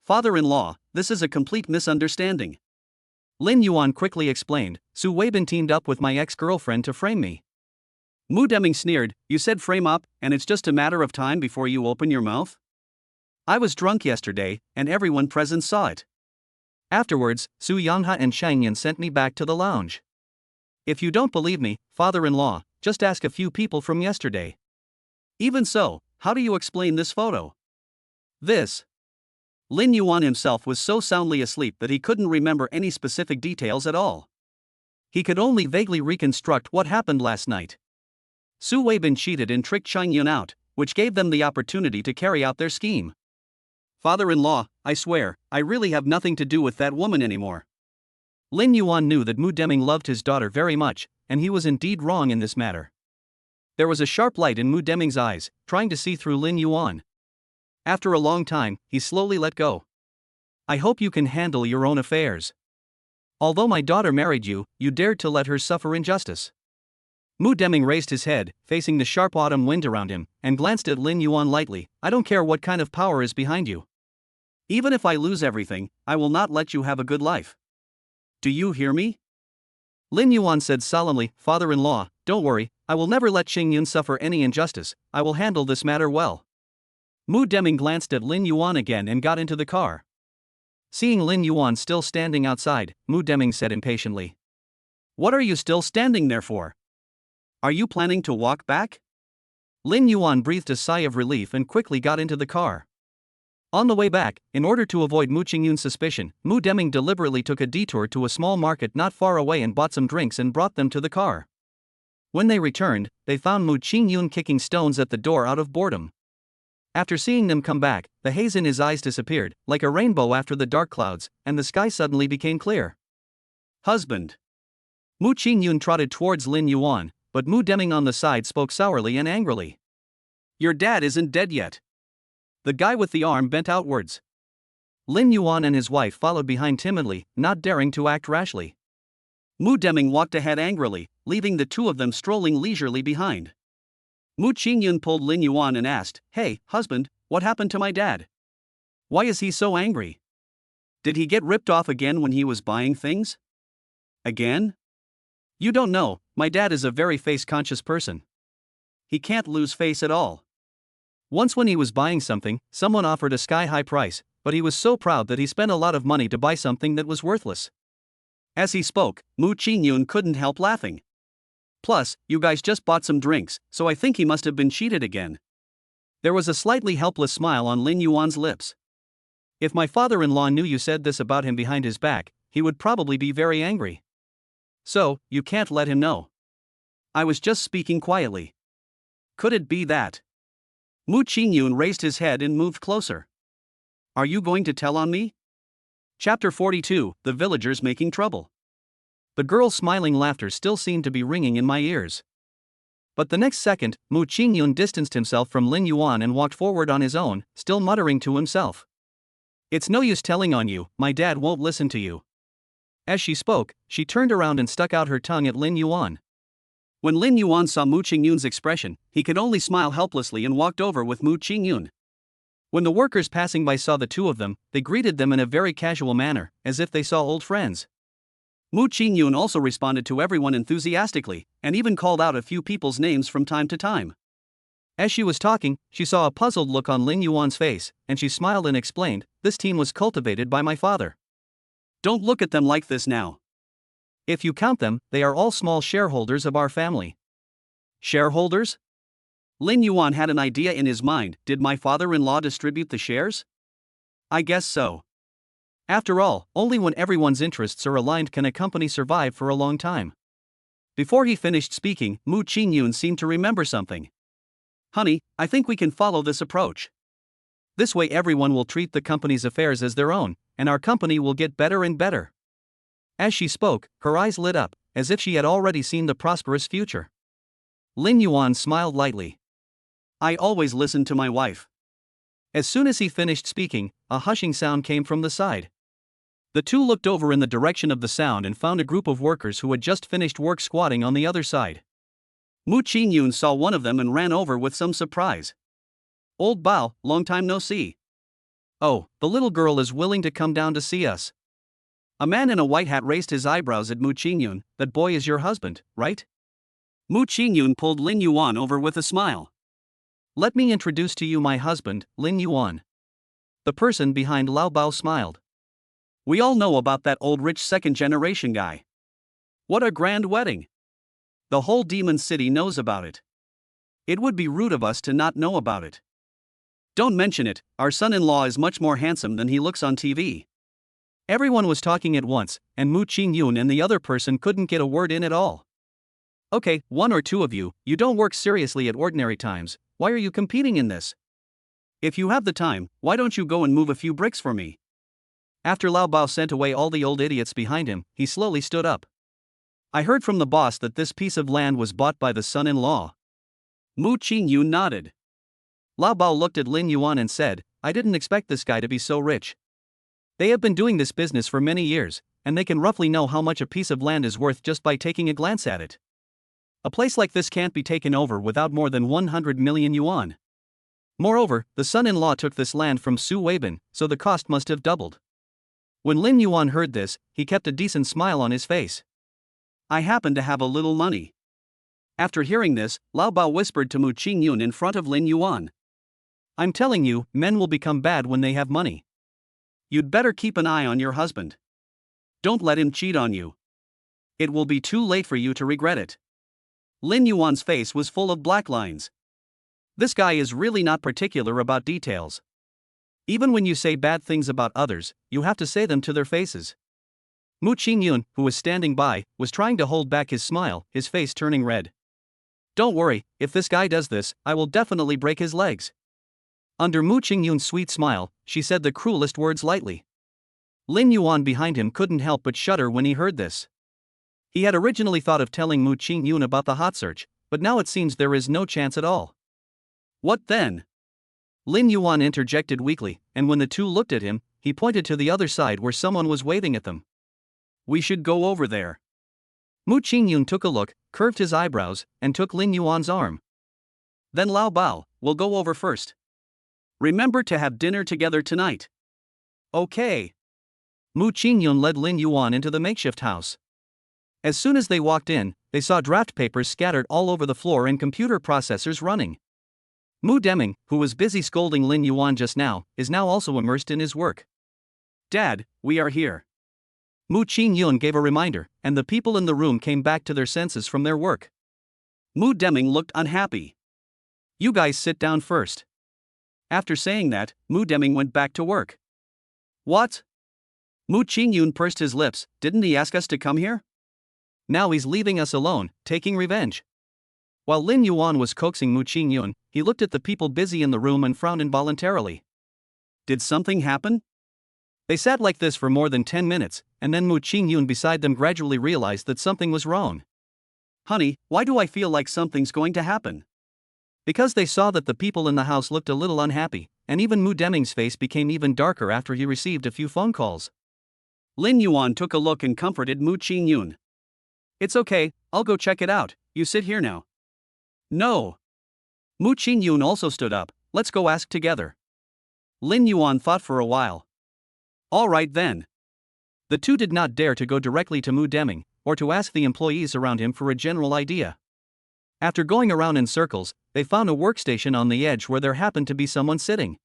"Father-in-law, this is a complete misunderstanding." Lin Yuan quickly explained, "Su Weibin teamed up with my ex-girlfriend to frame me." Mu Deming sneered, "You said frame up, and it's just a matter of time before you open your mouth?" "I was drunk yesterday, and everyone present saw it. Afterwards, Su Yangha and Shangyan sent me back to the lounge. If you don't believe me, father-in-law, just ask a few people from yesterday." "Even so, how do you explain this photo?" "This." Lin Yuan himself was so soundly asleep that he couldn't remember any specific details at all. He could only vaguely reconstruct what happened last night. Su Weibin cheated and tricked Shangyan out, which gave them the opportunity to carry out their scheme. "Father-in-law, I swear, I really have nothing to do with that woman anymore." Lin Yuan knew that Mu Deming loved his daughter very much, and he was indeed wrong in this matter. There was a sharp light in Mu Deming's eyes, trying to see through Lin Yuan. After a long time, he slowly let go. "I hope you can handle your own affairs. Although my daughter married you, you dared to let her suffer injustice." Mu Deming raised his head, facing the sharp autumn wind around him, and glanced at Lin Yuan lightly. "I don't care what kind of power is behind you. Even if I lose everything, I will not let you have a good life. Do you hear me?" Lin Yuan said solemnly, "Father-in-law, don't worry, I will never let Ching Yun suffer any injustice. I will handle this matter well." Mu Deming glanced at Lin Yuan again and got into the car. Seeing Lin Yuan still standing outside, Mu Deming said impatiently, "What are you still standing there for? Are you planning to walk back?" Lin Yuan breathed a sigh of relief and quickly got into the car. On the way back, in order to avoid Mu Ching Yun's suspicion, Mu Deming deliberately took a detour to a small market not far away and bought some drinks and brought them to the car. When they returned, they found Mu Ching Yun kicking stones at the door out of boredom. After seeing them come back, the haze in his eyes disappeared, like a rainbow after the dark clouds, and the sky suddenly became clear. Husband. Mu Ching Yun trotted towards Lin Yuan, but Mu Deming on the side spoke sourly and angrily. Your dad isn't dead yet. The guy with the arm bent outwards. Lin Yuan and his wife followed behind timidly, not daring to act rashly. Mu Deming walked ahead angrily, leaving the two of them strolling leisurely behind. Mu Ching Yun pulled Lin Yuan and asked, Hey, husband, what happened to my dad? Why is he so angry? Did he get ripped off again when he was buying things? Again? You don't know, my dad is a very face-conscious person. He can't lose face at all. Once when he was buying something, someone offered a sky-high price, but he was so proud that he spent a lot of money to buy something that was worthless. As he spoke, Mu Ching Yun couldn't help laughing. Plus, you guys just bought some drinks, so I think he must have been cheated again. There was a slightly helpless smile on Lin Yuan's lips. If my father-in-law knew you said this about him behind his back, he would probably be very angry. So, you can't let him know. I was just speaking quietly. Could it be that? Mu Ching Yun raised his head and moved closer. Are you going to tell on me? Chapter 42, The Villagers Making Trouble. The girl's smiling laughter still seemed to be ringing in my ears. But the next second, Mu Ching Yun distanced himself from Lin Yuan and walked forward on his own, still muttering to himself. It's no use telling on you, my dad won't listen to you. As she spoke, she turned around and stuck out her tongue at Lin Yuan. When Lin Yuan saw Mu Ching Yun's expression, he could only smile helplessly and walked over with Mu Ching Yun. When the workers passing by saw the two of them, they greeted them in a very casual manner, as if they saw old friends. Mu Ching Yun also responded to everyone enthusiastically, and even called out a few people's names from time to time. As she was talking, she saw a puzzled look on Lin Yuan's face, and she smiled and explained, This team was cultivated by my father. Don't look at them like this now. If you count them, they are all small shareholders of our family. Shareholders? Lin Yuan had an idea in his mind. Did my father-in-law distribute the shares? I guess so. After all, only when everyone's interests are aligned can a company survive for a long time. Before he finished speaking, Mu Ching Yun seemed to remember something. Honey, I think we can follow this approach. This way everyone will treat the company's affairs as their own, and our company will get better and better. As she spoke, her eyes lit up, as if she had already seen the prosperous future. Lin Yuan smiled lightly. I always listen to my wife. As soon as he finished speaking, a hushing sound came from the side. The two looked over in the direction of the sound and found a group of workers who had just finished work squatting on the other side. Mu Ching Yun saw one of them and ran over with some surprise. Old Bao, long time no see. Oh, the little girl is willing to come down to see us. A man in a white hat raised his eyebrows at Mu Ching Yun. That boy is your husband, right? Mu Ching Yun pulled Lin Yuan over with a smile. Let me introduce to you my husband, Lin Yuan. The person behind Lao Bao smiled. We all know about that old rich second-generation guy. What a grand wedding. The whole demon city knows about it. It would be rude of us to not know about it. Don't mention it, our son-in-law is much more handsome than he looks on TV. Everyone was talking at once, and Mu Ching Yun and the other person couldn't get a word in at all. Okay, one or two of you, you don't work seriously at ordinary times, why are you competing in this? If you have the time, why don't you go and move a few bricks for me? After Lao Bao sent away all the old idiots behind him, he slowly stood up. I heard from the boss that this piece of land was bought by the son-in-law. Mu Ching Yun nodded. Lao Bao looked at Lin Yuan and said, I didn't expect this guy to be so rich. They have been doing this business for many years, and they can roughly know how much a piece of land is worth just by taking a glance at it. A place like this can't be taken over without more than 100 million yuan. Moreover, the son-in-law took this land from Su Weibin, so the cost must have doubled. When Lin Yuan heard this, he kept a decent smile on his face. I happen to have a little money. After hearing this, Lao Bao whispered to Mu Ching Yun in front of Lin Yuan. I'm telling you, men will become bad when they have money. You'd better keep an eye on your husband. Don't let him cheat on you. It will be too late for you to regret it. Lin Yuan's face was full of black lines. This guy is really not particular about details. Even when you say bad things about others, you have to say them to their faces. Mu Ching Yun, who was standing by, was trying to hold back his smile, his face turning red. Don't worry, if this guy does this, I will definitely break his legs. Under Mu Ching Yun's sweet smile, she said the cruelest words lightly. Lin Yuan behind him couldn't help but shudder when he heard this. He had originally thought of telling Mu Ching Yun about the hot search, but now it seems there is no chance at all. What then? Lin Yuan interjected weakly, and when the two looked at him, he pointed to the other side where someone was waving at them. We should go over there. Mu Ching Yun took a look, curved his eyebrows, and took Lin Yuan's arm. Then Lao Bao, we'll go over first. Remember to have dinner together tonight. Okay. Mu Ching Yun led Lin Yuan into the makeshift house. As soon as they walked in, they saw draft papers scattered all over the floor and computer processors running. Mu Deming, who was busy scolding Lin Yuan just now, is now also immersed in his work. Dad, we are here. Mu Ching Yun gave a reminder, and the people in the room came back to their senses from their work. Mu Deming looked unhappy. You guys sit down first. After saying that, Mu Deming went back to work. What? Mu Ching Yun pursed his lips. Didn't he ask us to come here? Now he's leaving us alone, taking revenge. While Lin Yuan was coaxing Mu Ching Yun, he looked at the people busy in the room and frowned involuntarily. Did something happen? They sat like this for more than 10 minutes, and then Mu Ching Yun beside them gradually realized that something was wrong. Honey, why do I feel like something's going to happen? Because they saw that the people in the house looked a little unhappy, and even Mu Deming's face became even darker after he received a few phone calls. Lin Yuan took a look and comforted Mu Ching Yun. It's okay, I'll go check it out, you sit here now. No. Mu Ching Yun also stood up. Let's go ask together. Lin Yuan thought for a while. All right then. The two did not dare to go directly to Mu Deming, or to ask the employees around him for a general idea. After going around in circles, they found a workstation on the edge where there happened to be someone sitting.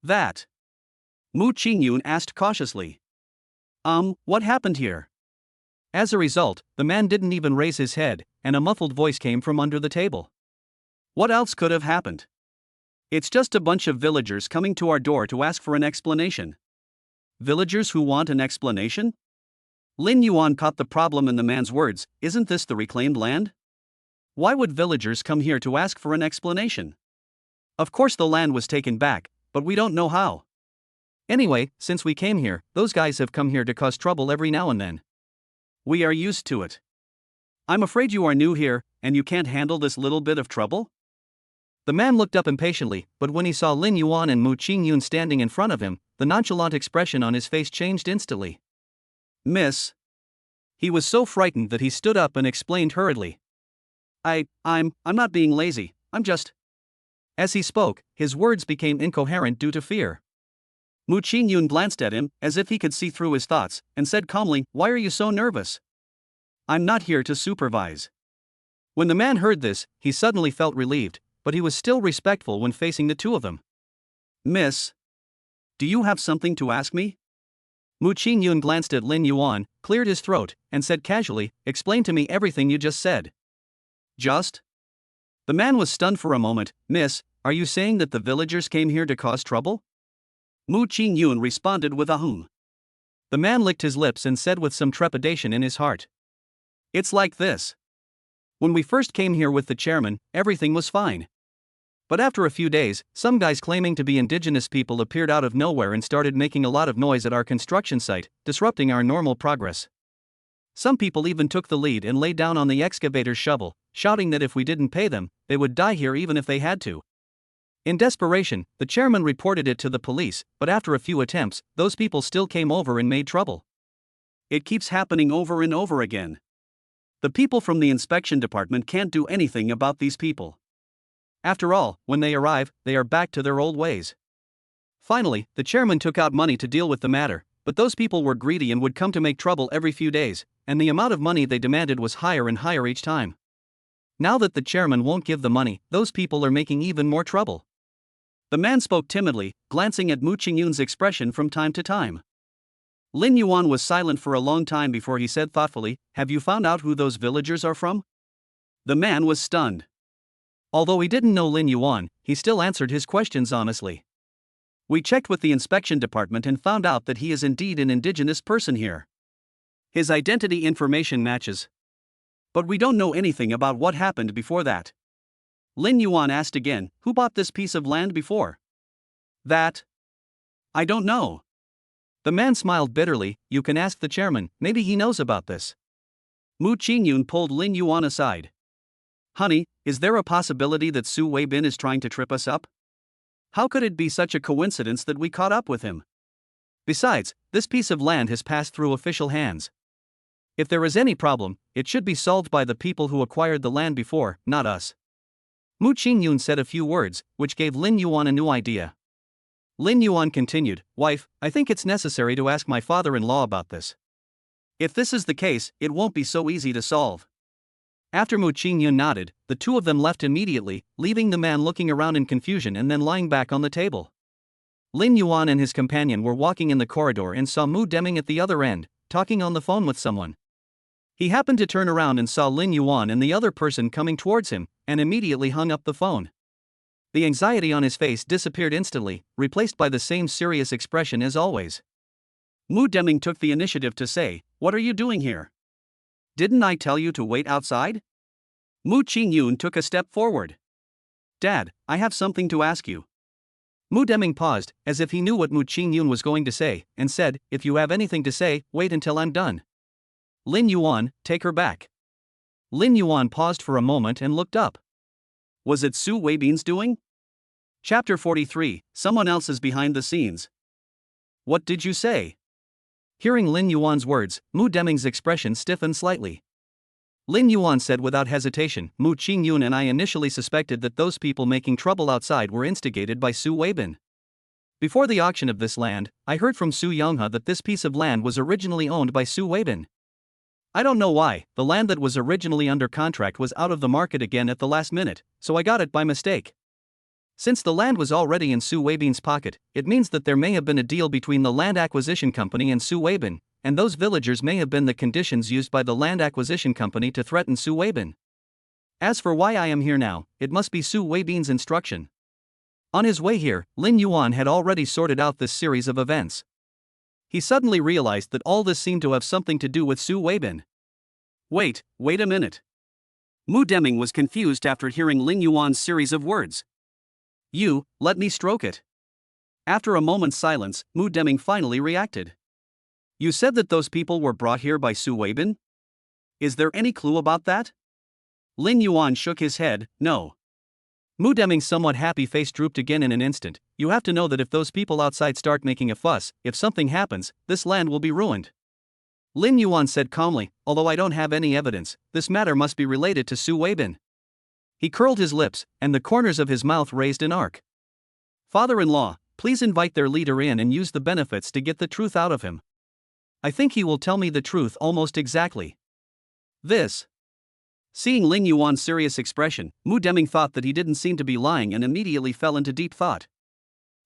That? Mu Ching Yun asked cautiously. What happened here? As a result, the man didn't even raise his head, and a muffled voice came from under the table. What else could have happened? It's just a bunch of villagers coming to our door to ask for an explanation. Villagers who want an explanation? Lin Yuan caught the problem in the man's words. Isn't this the reclaimed land? Why would villagers come here to ask for an explanation? Of course the land was taken back, but we don't know how. Anyway, since we came here, those guys have come here to cause trouble every now and then. We are used to it. I'm afraid you are new here, and you can't handle this little bit of trouble? The man looked up impatiently, but when he saw Lin Yuan and Mu Ching Yun standing in front of him, the nonchalant expression on his face changed instantly. Miss. He was so frightened that he stood up and explained hurriedly. I'm not being lazy, I'm just. As he spoke, his words became incoherent due to fear. Mu Ching Yun glanced at him, as if he could see through his thoughts, and said calmly, Why are you so nervous? I'm not here to supervise. When the man heard this, he suddenly felt relieved, but he was still respectful when facing the two of them. Miss. Do you have something to ask me? Mu Ching Yun glanced at Lin Yuan, cleared his throat, and said casually, Explain to me everything you just said. Just? The man was stunned for a moment. Miss, are you saying that the villagers came here to cause trouble? Mu Ching Yun responded with a hum. The man licked his lips and said with some trepidation in his heart. It's like this. When we first came here with the chairman, everything was fine. But after a few days, some guys claiming to be indigenous people appeared out of nowhere and started making a lot of noise at our construction site, disrupting our normal progress. Some people even took the lead and laid down on the excavator's shovel, shouting that if we didn't pay them, they would die here even if they had to. In desperation, the chairman reported it to the police, but after a few attempts, those people still came over and made trouble. It keeps happening over and over again. The people from the inspection department can't do anything about these people. After all, when they arrive, they are back to their old ways. Finally, the chairman took out money to deal with the matter, but those people were greedy and would come to make trouble every few days, and the amount of money they demanded was higher and higher each time. Now that the chairman won't give the money, those people are making even more trouble. The man spoke timidly, glancing at Mu Ching Yun's expression from time to time. Lin Yuan was silent for a long time before he said thoughtfully, Have you found out who those villagers are from? The man was stunned. Although he didn't know Lin Yuan, he still answered his questions honestly. We checked with the inspection department and found out that he is indeed an indigenous person here. His identity information matches. But we don't know anything about what happened before that. Lin Yuan asked again, who bought this piece of land before? That? I don't know. The man smiled bitterly, you can ask the chairman, maybe he knows about this. Mu Ching Yun pulled Lin Yuan aside. Honey, is there a possibility that Su Weibin is trying to trip us up? How could it be such a coincidence that we caught up with him? Besides, this piece of land has passed through official hands. If there is any problem, it should be solved by the people who acquired the land before, not us. Mu Ching Yun said a few words, which gave Lin Yuan a new idea. Lin Yuan continued, wife, I think it's necessary to ask my father-in-law about this. If this is the case, it won't be so easy to solve. After Mu Ching Yun nodded, the two of them left immediately, leaving the man looking around in confusion and then lying back on the table. Lin Yuan and his companion were walking in the corridor and saw Mu Deming at the other end, talking on the phone with someone. He happened to turn around and saw Lin Yuan and the other person coming towards him, and immediately hung up the phone. The anxiety on his face disappeared instantly, replaced by the same serious expression as always. Mu Deming took the initiative to say, what are you doing here? Didn't I tell you to wait outside? Mu Ching Yun took a step forward. Dad, I have something to ask you. Mu Deming paused, as if he knew what Mu Ching Yun was going to say, and said, if you have anything to say, wait until I'm done. Lin Yuan, take her back. Lin Yuan paused for a moment and looked up. Was it Su Weibin's doing? Chapter 43, Someone Else is Behind the Scenes. What did you say? Hearing Lin Yuan's words, Mu Deming's expression stiffened slightly. Lin Yuan said without hesitation, Mu Ching Yun and I initially suspected that those people making trouble outside were instigated by Su Weibin. Before the auction of this land, I heard from Su Yonghe that this piece of land was originally owned by Su Weibin. I don't know why, the land that was originally under contract was out of the market again at the last minute, so I got it by mistake. Since the land was already in Su Weibin's pocket, it means that there may have been a deal between the land acquisition company and Su Weibin, and those villagers may have been the conditions used by the land acquisition company to threaten Su Weibin. As for why I am here now, it must be Su Weibin's instruction. On his way here, Lin Yuan had already sorted out this series of events. He suddenly realized that all this seemed to have something to do with Su Weibin. Wait a minute. Mu Deming was confused after hearing Lin Yuan's series of words. You, let me stroke it. After a moment's silence, Mu Deming finally reacted. You said that those people were brought here by Su Weibin? Is there any clue about that? Lin Yuan shook his head, no. Mu Deming's somewhat happy face drooped again in an instant. You have to know that if those people outside start making a fuss, if something happens, this land will be ruined. Lin Yuan said calmly, although I don't have any evidence, this matter must be related to Su Weibin. He curled his lips, and the corners of his mouth raised an arc. Father-in-law, please invite their leader in and use the benefits to get the truth out of him. I think he will tell me the truth almost exactly. This. Seeing Lin Yuan's serious expression, Mu Deming thought that he didn't seem to be lying and immediately fell into deep thought.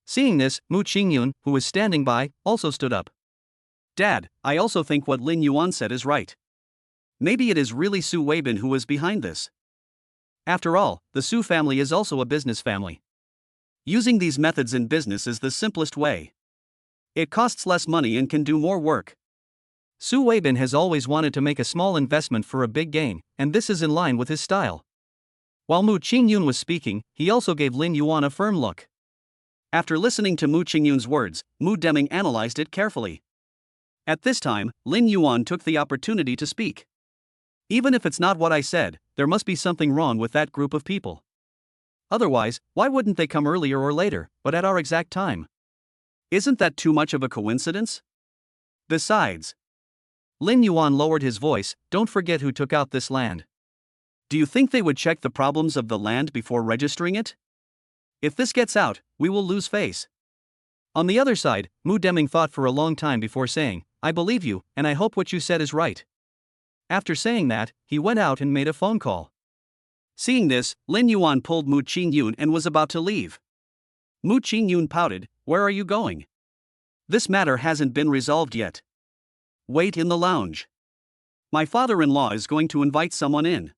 Seeing this, Mu Ching Yun, who was standing by, also stood up. Dad, I also think what Lin Yuan said is right. Maybe it is really Su Weibin who is behind this. After all, the Su family is also a business family. Using these methods in business is the simplest way. It costs less money and can do more work. Su Weibin has always wanted to make a small investment for a big gain, and this is in line with his style. While Mu Ching Yun was speaking, he also gave Lin Yuan a firm look. After listening to Mu Ching Yun's words, Mu Deming analyzed it carefully. At this time, Lin Yuan took the opportunity to speak. Even if it's not what I said, there must be something wrong with that group of people. Otherwise, why wouldn't they come earlier or later, but at our exact time? Isn't that too much of a coincidence? Besides, Lin Yuan lowered his voice, don't forget who took out this land. Do you think they would check the problems of the land before registering it? If this gets out, we will lose face. On the other side, Mu Deming thought for a long time before saying, I believe you, and I hope what you said is right. After saying that, he went out and made a phone call. Seeing this, Lin Yuan pulled Mu Ching Yun and was about to leave. Mu Ching Yun pouted, where are you going? This matter hasn't been resolved yet. Wait in the lounge. My father-in-law is going to invite someone in.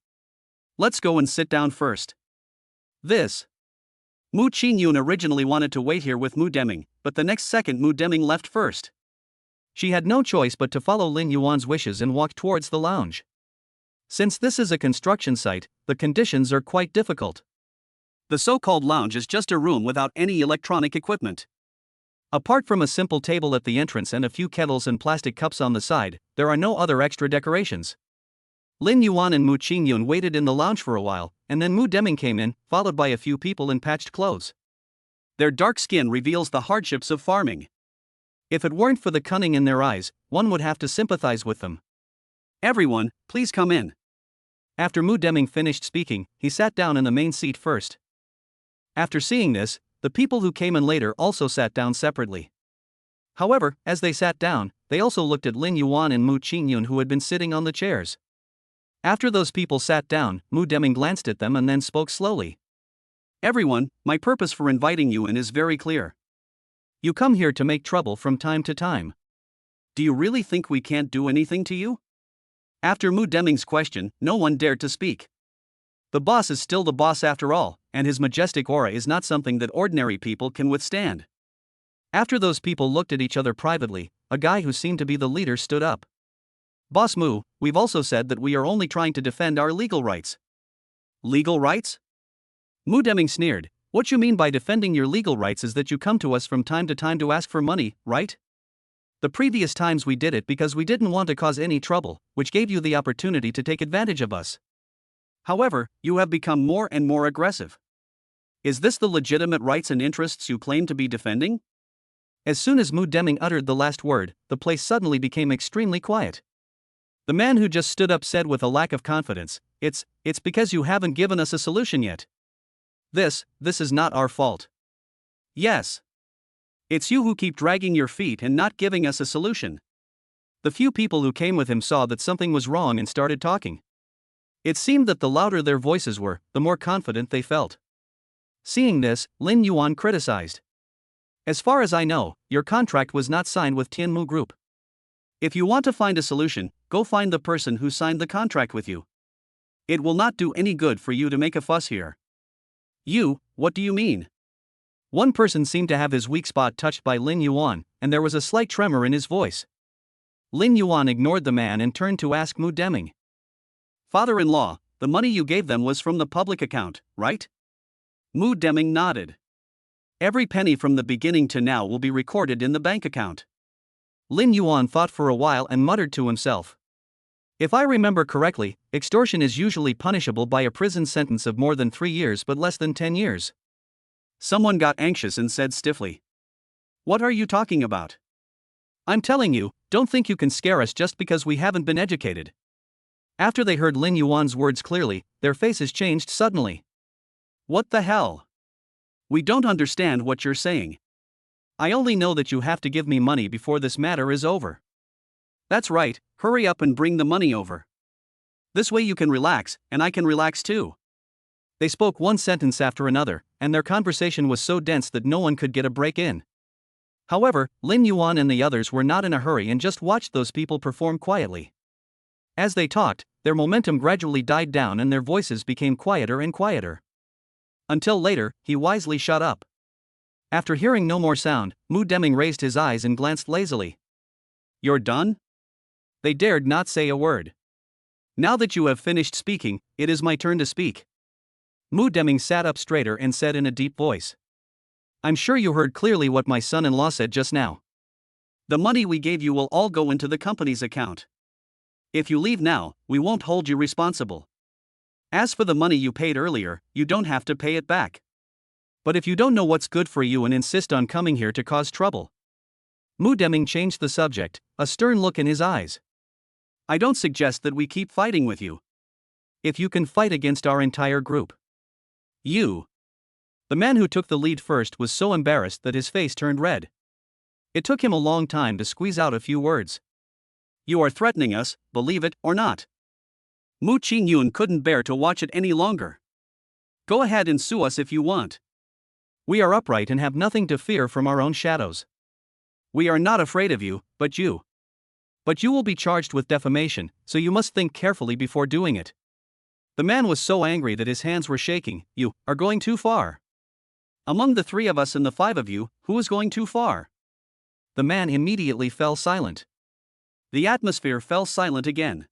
Let's go and sit down first. This. Mu Ching Yun originally wanted to wait here with Mu Deming, but the next second Mu Deming left first. She had no choice but to follow Lin Yuan's wishes and walk towards the lounge. Since this is a construction site, the conditions are quite difficult. The so-called lounge is just a room without any electronic equipment. Apart from a simple table at the entrance and a few kettles and plastic cups on the side, there are no other extra decorations. Lin Yuan and Mu Ching Yun waited in the lounge for a while, and then Mu Deming came in, followed by a few people in patched clothes. Their dark skin reveals the hardships of farming. If it weren't for the cunning in their eyes, one would have to sympathize with them. Everyone, please come in. After Mu Deming finished speaking, he sat down in the main seat first. After seeing this, the people who came in later also sat down separately. However, as they sat down, they also looked at Lin Yuan and Mu Ching Yun who had been sitting on the chairs. After those people sat down, Mu Deming glanced at them and then spoke slowly. Everyone, my purpose for inviting you in is very clear. You come here to make trouble from time to time. Do you really think we can't do anything to you? After Mu Deming's question, no one dared to speak. The boss is still the boss after all, and his majestic aura is not something that ordinary people can withstand. After those people looked at each other privately, a guy who seemed to be the leader stood up. Boss Mu, we've also said that we are only trying to defend our legal rights. Legal rights? Mu Deming sneered. What you mean by defending your legal rights is that you come to us from time to time to ask for money, right? The previous times we did it because we didn't want to cause any trouble, which gave you the opportunity to take advantage of us. However, you have become more and more aggressive. Is this the legitimate rights and interests you claim to be defending? As soon as Mu Deming uttered the last word, the place suddenly became extremely quiet. The man who just stood up said with a lack of confidence, It's because you haven't given us a solution yet. This is not our fault. Yes. It's you who keep dragging your feet and not giving us a solution. The few people who came with him saw that something was wrong and started talking. It seemed that the louder their voices were, the more confident they felt. Seeing this, Lin Yuan criticized. As far as I know, your contract was not signed with Tianmu Group. If you want to find a solution, go find the person who signed the contract with you. It will not do any good for you to make a fuss here. You, what do you mean? One person seemed to have his weak spot touched by Lin Yuan, and there was a slight tremor in his voice. Lin Yuan ignored the man and turned to ask Mu Deming. Father-in-law, the money you gave them was from the public account, right? Mu Deming nodded. Every penny from the beginning to now will be recorded in the bank account. Lin Yuan thought for a while and muttered to himself. If I remember correctly, extortion is usually punishable by a prison sentence of more than 3 years but less than 10 years. Someone got anxious and said stiffly. What are you talking about? I'm telling you, don't think you can scare us just because we haven't been educated. After they heard Lin Yuan's words clearly, their faces changed suddenly. What the hell? We don't understand what you're saying. I only know that you have to give me money before this matter is over. That's right, hurry up and bring the money over. This way you can relax, and I can relax too. They spoke one sentence after another, and their conversation was so dense that no one could get a break in. However, Lin Yuan and the others were not in a hurry and just watched those people perform quietly. As they talked, their momentum gradually died down and their voices became quieter and quieter. Until later, he wisely shut up. After hearing no more sound, Mu Deming raised his eyes and glanced lazily. You're done? They dared not say a word. Now that you have finished speaking, it is my turn to speak. Mu Deming sat up straighter and said in a deep voice. I'm sure you heard clearly what my son-in-law said just now. The money we gave you will all go into the company's account. If you leave now, we won't hold you responsible. As for the money you paid earlier, you don't have to pay it back. But if you don't know what's good for you and insist on coming here to cause trouble. Mu Deming changed the subject, a stern look in his eyes. I don't suggest that we keep fighting with you. If you can fight against our entire group. You. The man who took the lead first was so embarrassed that his face turned red. It took him a long time to squeeze out a few words. You are threatening us, believe it or not. Mu Ching Yun couldn't bear to watch it any longer. Go ahead and sue us if you want. We are upright and have nothing to fear from our own shadows. We are not afraid of you, but you. But you will be charged with defamation, so you must think carefully before doing it. The man was so angry that his hands were shaking. You are going too far. Among the 3 of us and the 5 of you, who is going too far? The man immediately fell silent. The atmosphere fell silent again.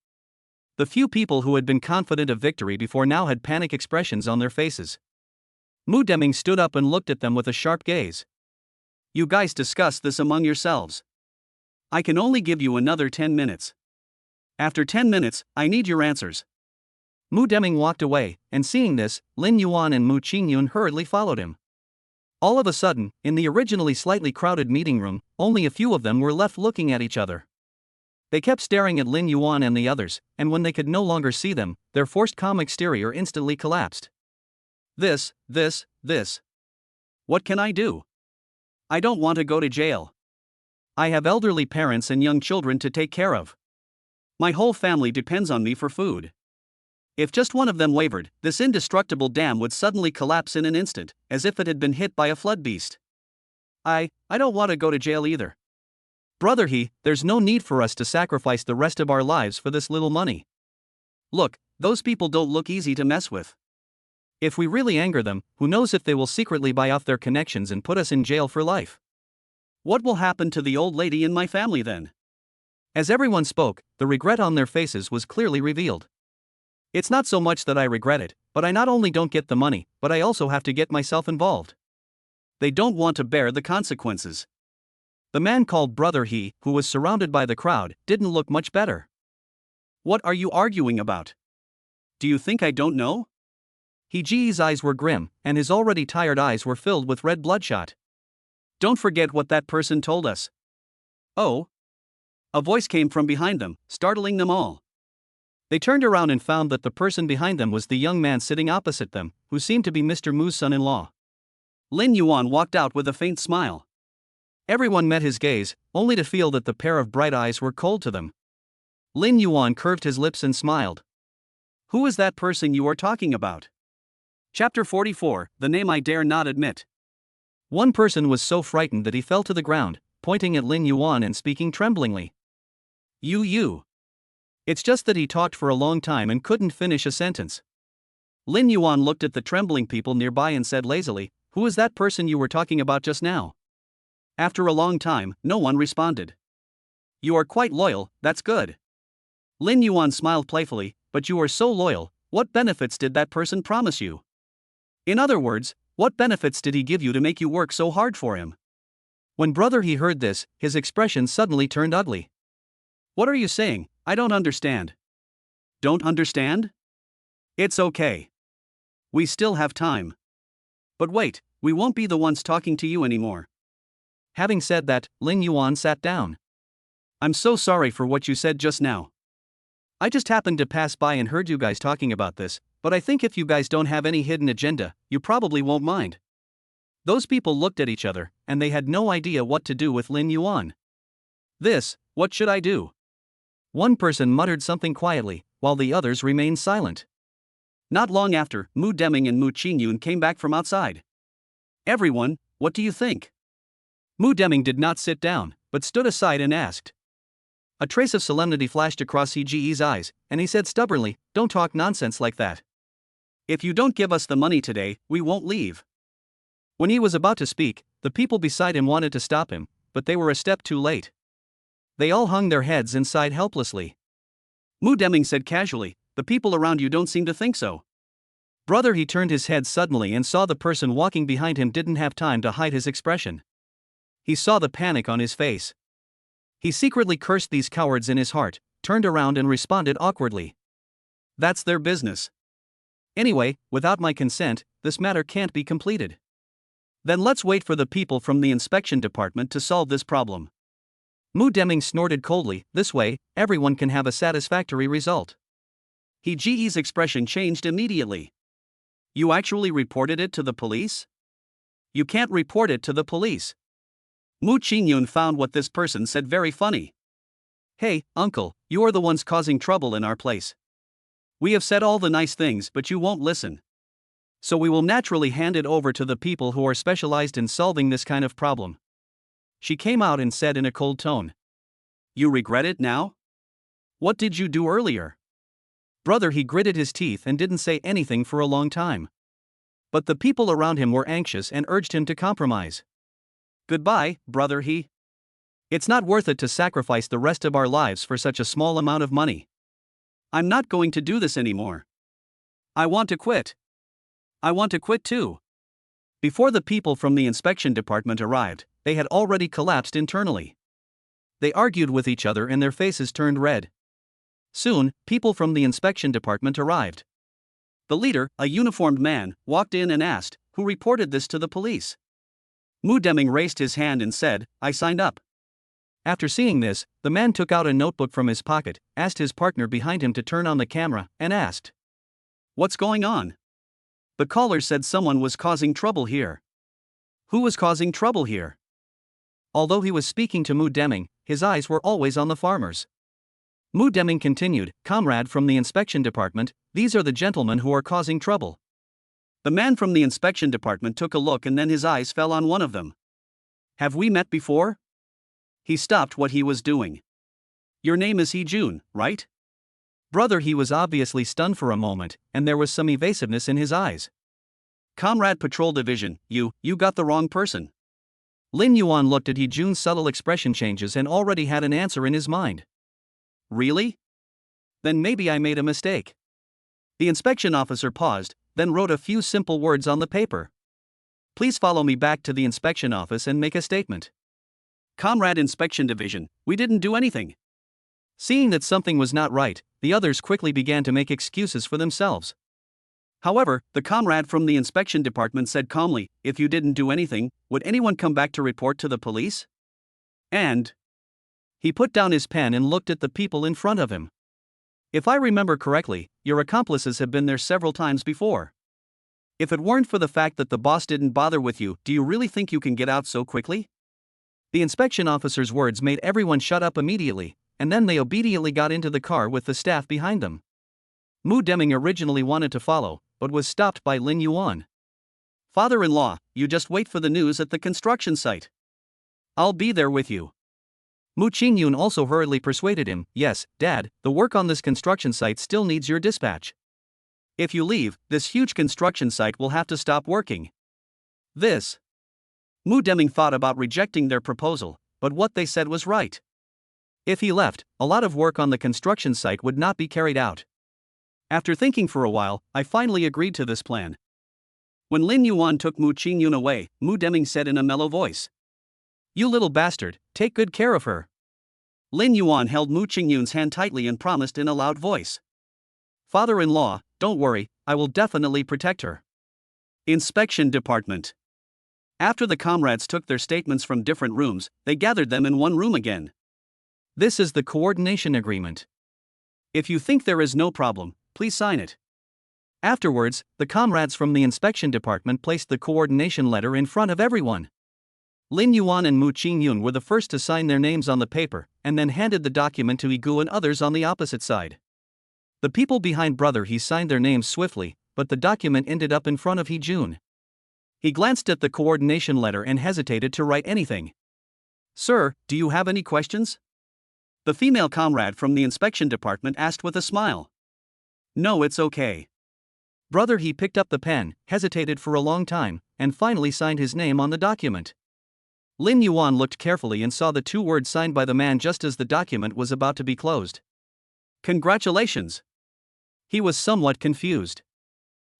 The few people who had been confident of victory before now had panic expressions on their faces. Mu Deming stood up and looked at them with a sharp gaze. You guys discuss this among yourselves. I can only give you another 10 minutes. After 10 minutes, I need your answers. Mu Deming walked away, and seeing this, Lin Yuan and Mu Ching Yun hurriedly followed him. All of a sudden, in the originally slightly crowded meeting room, only a few of them were left looking at each other. They kept staring at Lin Yuan and the others, and when they could no longer see them, their forced calm exterior instantly collapsed. This. What can I do? I don't want to go to jail. I have elderly parents and young children to take care of. My whole family depends on me for food. If just one of them wavered, this indestructible dam would suddenly collapse in an instant, as if it had been hit by a flood beast. I don't want to go to jail either. Brother there's no need for us to sacrifice the rest of our lives for this little money. Look, those people don't look easy to mess with. If we really anger them, who knows if they will secretly buy off their connections and put us in jail for life. What will happen to the old lady in my family then? As everyone spoke, the regret on their faces was clearly revealed. It's not so much that I regret it, but I not only don't get the money, but I also have to get myself involved. They don't want to bear the consequences. The man called Brother who was surrounded by the crowd, didn't look much better. What are you arguing about? Do you think I don't know? Ji's eyes were grim, and his already tired eyes were filled with red bloodshot. Don't forget what that person told us. Oh? A voice came from behind them, startling them all. They turned around and found that the person behind them was the young man sitting opposite them, who seemed to be Mr. Mu's son-in-law. Lin Yuan walked out with a faint smile. Everyone met his gaze, only to feel that the pair of bright eyes were cold to them. Lin Yuan curved his lips and smiled. Who is that person you are talking about? Chapter 44, The Name I Dare Not Admit. One person was so frightened that he fell to the ground, pointing at Lin Yuan and speaking tremblingly. You. It's just that he talked for a long time and couldn't finish a sentence. Lin Yuan looked at the trembling people nearby and said lazily, Who is that person you were talking about just now? After a long time, no one responded. You are quite loyal, that's good. Lin Yuan smiled playfully, but you are so loyal, what benefits did that person promise you? In other words, what benefits did he give you to make you work so hard for him? When Brother heard this, his expression suddenly turned ugly. What are you saying? I don't understand. Don't understand? It's okay. We still have time. But wait, we won't be the ones talking to you anymore. Having said that, Lin Yuan sat down. I'm so sorry for what you said just now. I just happened to pass by and heard you guys talking about this, but I think if you guys don't have any hidden agenda, you probably won't mind. Those people looked at each other, and they had no idea what to do with Lin Yuan. What should I do? One person muttered something quietly, while the others remained silent. Not long after, Mu Deming and Mu Ching Yun came back from outside. Everyone, what do you think? Mu Deming did not sit down, but stood aside and asked. A trace of solemnity flashed across Ji's eyes, and he said stubbornly, Don't talk nonsense like that. If you don't give us the money today, we won't leave. When he was about to speak, the people beside him wanted to stop him, but they were a step too late. They all hung their heads and sighed helplessly. Mu Deming said casually, The people around you don't seem to think so. Brother turned his head suddenly and saw the person walking behind him didn't have time to hide his expression. He saw the panic on his face. He secretly cursed these cowards in his heart, turned around and responded awkwardly. That's their business. Anyway, without my consent, this matter can't be completed. Then let's wait for the people from the inspection department to solve this problem. Mu Deming snorted coldly, this way, everyone can have a satisfactory result. Ji's expression changed immediately. You actually reported it to the police? You can't report it to the police. Mu Ching Yun found what this person said very funny. Hey, uncle, you are the ones causing trouble in our place. We have said all the nice things but you won't listen. So we will naturally hand it over to the people who are specialized in solving this kind of problem. She came out and said in a cold tone. You regret it now? What did you do earlier? Brother gritted his teeth and didn't say anything for a long time. But the people around him were anxious and urged him to compromise. Goodbye, brother It's not worth it to sacrifice the rest of our lives for such a small amount of money. I'm not going to do this anymore. I want to quit. I want to quit too. Before the people from the inspection department arrived, they had already collapsed internally. They argued with each other and their faces turned red. Soon, people from the inspection department arrived. The leader, a uniformed man, walked in and asked, "Who reported this to the police?" Mu Deming raised his hand and said, "I signed up." After seeing this, the man took out a notebook from his pocket, asked his partner behind him to turn on the camera, and asked, "What's going on?" The caller said someone was causing trouble here. Who was causing trouble here? Although he was speaking to Mu Deming, his eyes were always on the farmers. Mu Deming continued, "Comrade from the inspection department, these are the gentlemen who are causing trouble." The man from the inspection department took a look and then his eyes fell on one of them. "Have we met before?" He stopped what he was doing. "Your name is He Jun, right?" Brother, he was obviously stunned for a moment, and there was some evasiveness in his eyes. "Comrade Patrol Division, you got the wrong person." Lin Yuan looked at He Jun's subtle expression changes and already had an answer in his mind. "Really? Then maybe I made a mistake." The inspection officer paused, then wrote a few simple words on the paper. "Please follow me back to the inspection office and make a statement." "Comrade Inspection Division, we didn't do anything." Seeing that something was not right, the others quickly began to make excuses for themselves. However, the comrade from the inspection department said calmly, "If you didn't do anything, would anyone come back to report to the police?" And he put down his pen and looked at the people in front of him. "If I remember correctly, your accomplices have been there several times before. If it weren't for the fact that the boss didn't bother with you, do you really think you can get out so quickly?" The inspection officer's words made everyone shut up immediately, and then they obediently got into the car with the staff behind them. Mu Deming originally wanted to follow, but was stopped by Lin Yuan. "Father-in-law, you just wait for the news at the construction site. I'll be there with you." Mu Ching Yun also hurriedly persuaded him, "Yes, Dad, the work on this construction site still needs your dispatch. If you leave, this huge construction site will have to stop working." Mu Deming thought about rejecting their proposal, but what they said was right. If he left, a lot of work on the construction site would not be carried out. After thinking for a while, I finally agreed to this plan. When Lin Yuan took Mu Ching Yun away, Mu Deming said in a mellow voice, "You little bastard, take good care of her." Lin Yuan held Mu Ching Yun's hand tightly and promised in a loud voice, "Father-in-law, don't worry, I will definitely protect her." Inspection Department. After the comrades took their statements from different rooms, they gathered them in one room again. "This is the coordination agreement. If you think there is no problem, please sign it." Afterwards, the comrades from the inspection department placed the coordination letter in front of everyone. Lin Yuan and Mu Ching Yun were the first to sign their names on the paper, and then handed the document to Igu and others on the opposite side. The people behind Brother He signed their names swiftly, but the document ended up in front of He Jun. He glanced at the coordination letter and hesitated to write anything. "Sir, do you have any questions?" The female comrade from the inspection department asked with a smile. "No, it's okay." Brother He picked up the pen, hesitated for a long time, and finally signed his name on the document. Lin Yuan looked carefully and saw the two words signed by the man just as the document was about to be closed. "Congratulations." He was somewhat confused.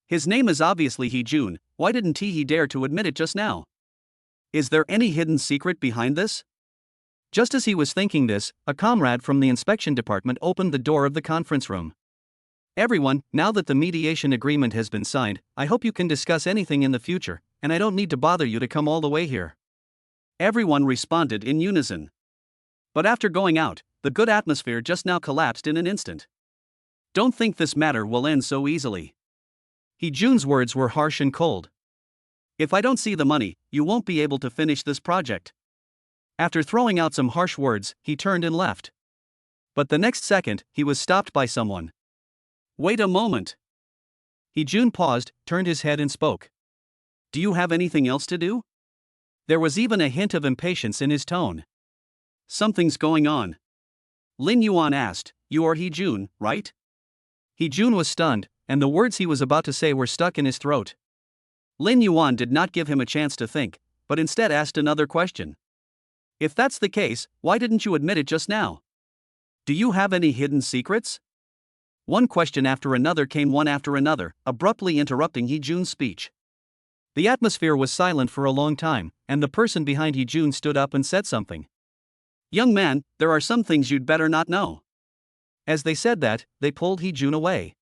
His name is obviously He Jun, why didn't he dare to admit it just now? Is there any hidden secret behind this? Just as he was thinking this, a comrade from the inspection department opened the door of the conference room. "Everyone, now that the mediation agreement has been signed, I hope you can discuss anything in the future, and I don't need to bother you to come all the way here." Everyone responded in unison. But after going out, the good atmosphere just now collapsed in an instant. "Don't think this matter will end so easily." He Jun's words were harsh and cold. "If I don't see the money, you won't be able to finish this project." After throwing out some harsh words, he turned and left. But the next second, he was stopped by someone. "Wait a moment." He Jun paused, turned his head and spoke. "Do you have anything else to do?" There was even a hint of impatience in his tone. "Something's going on." Lin Yuan asked, "You are He Jun, right?" He Jun was stunned, and the words he was about to say were stuck in his throat. Lin Yuan did not give him a chance to think, but instead asked another question. "If that's the case, why didn't you admit it just now? Do you have any hidden secrets?" One question after another came one after another, abruptly interrupting Hee-jun's speech. The atmosphere was silent for a long time, and the person behind Hee-jun stood up and said something. "Young man, there are some things you'd better not know." As they said that, they pulled Hee-jun away.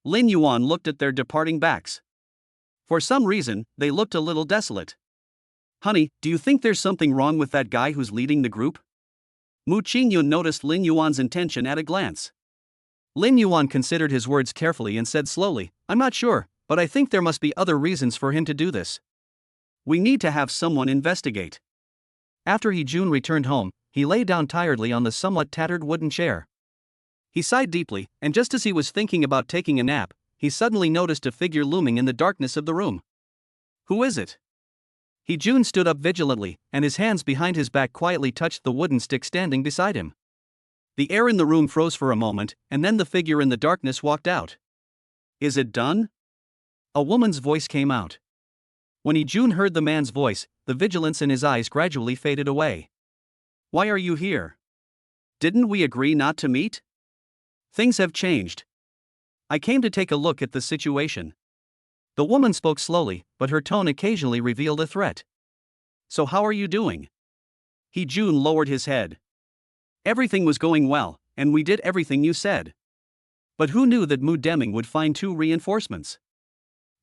Lin Yuan looked at their departing backs. For some reason, they looked a little desolate. "Honey, do you think there's something wrong with that guy who's leading the group?" Mu Ching Yun noticed Lin Yuan's intention at a glance. Lin Yuan considered his words carefully and said slowly, "I'm not sure, but I think there must be other reasons for him to do this. We need to have someone investigate." After Hee-jun returned home, he lay down tiredly on the somewhat tattered wooden chair. He sighed deeply, and just as he was thinking about taking a nap, he suddenly noticed a figure looming in the darkness of the room. "Who is it?" Hee-jun stood up vigilantly, and his hands behind his back quietly touched the wooden stick standing beside him. The air in the room froze for a moment, and then the figure in the darkness walked out. "Is it done?" A woman's voice came out. When Hee-jun heard the man's voice, the vigilance in his eyes gradually faded away. "Why are you here? Didn't we agree not to meet? Things have changed. I came to take a look at the situation." The woman spoke slowly, but her tone occasionally revealed a threat. "So how are you doing?" Hee-jun lowered his head. "Everything was going well, and we did everything you said. But who knew that Mu Deming would find 2 reinforcements?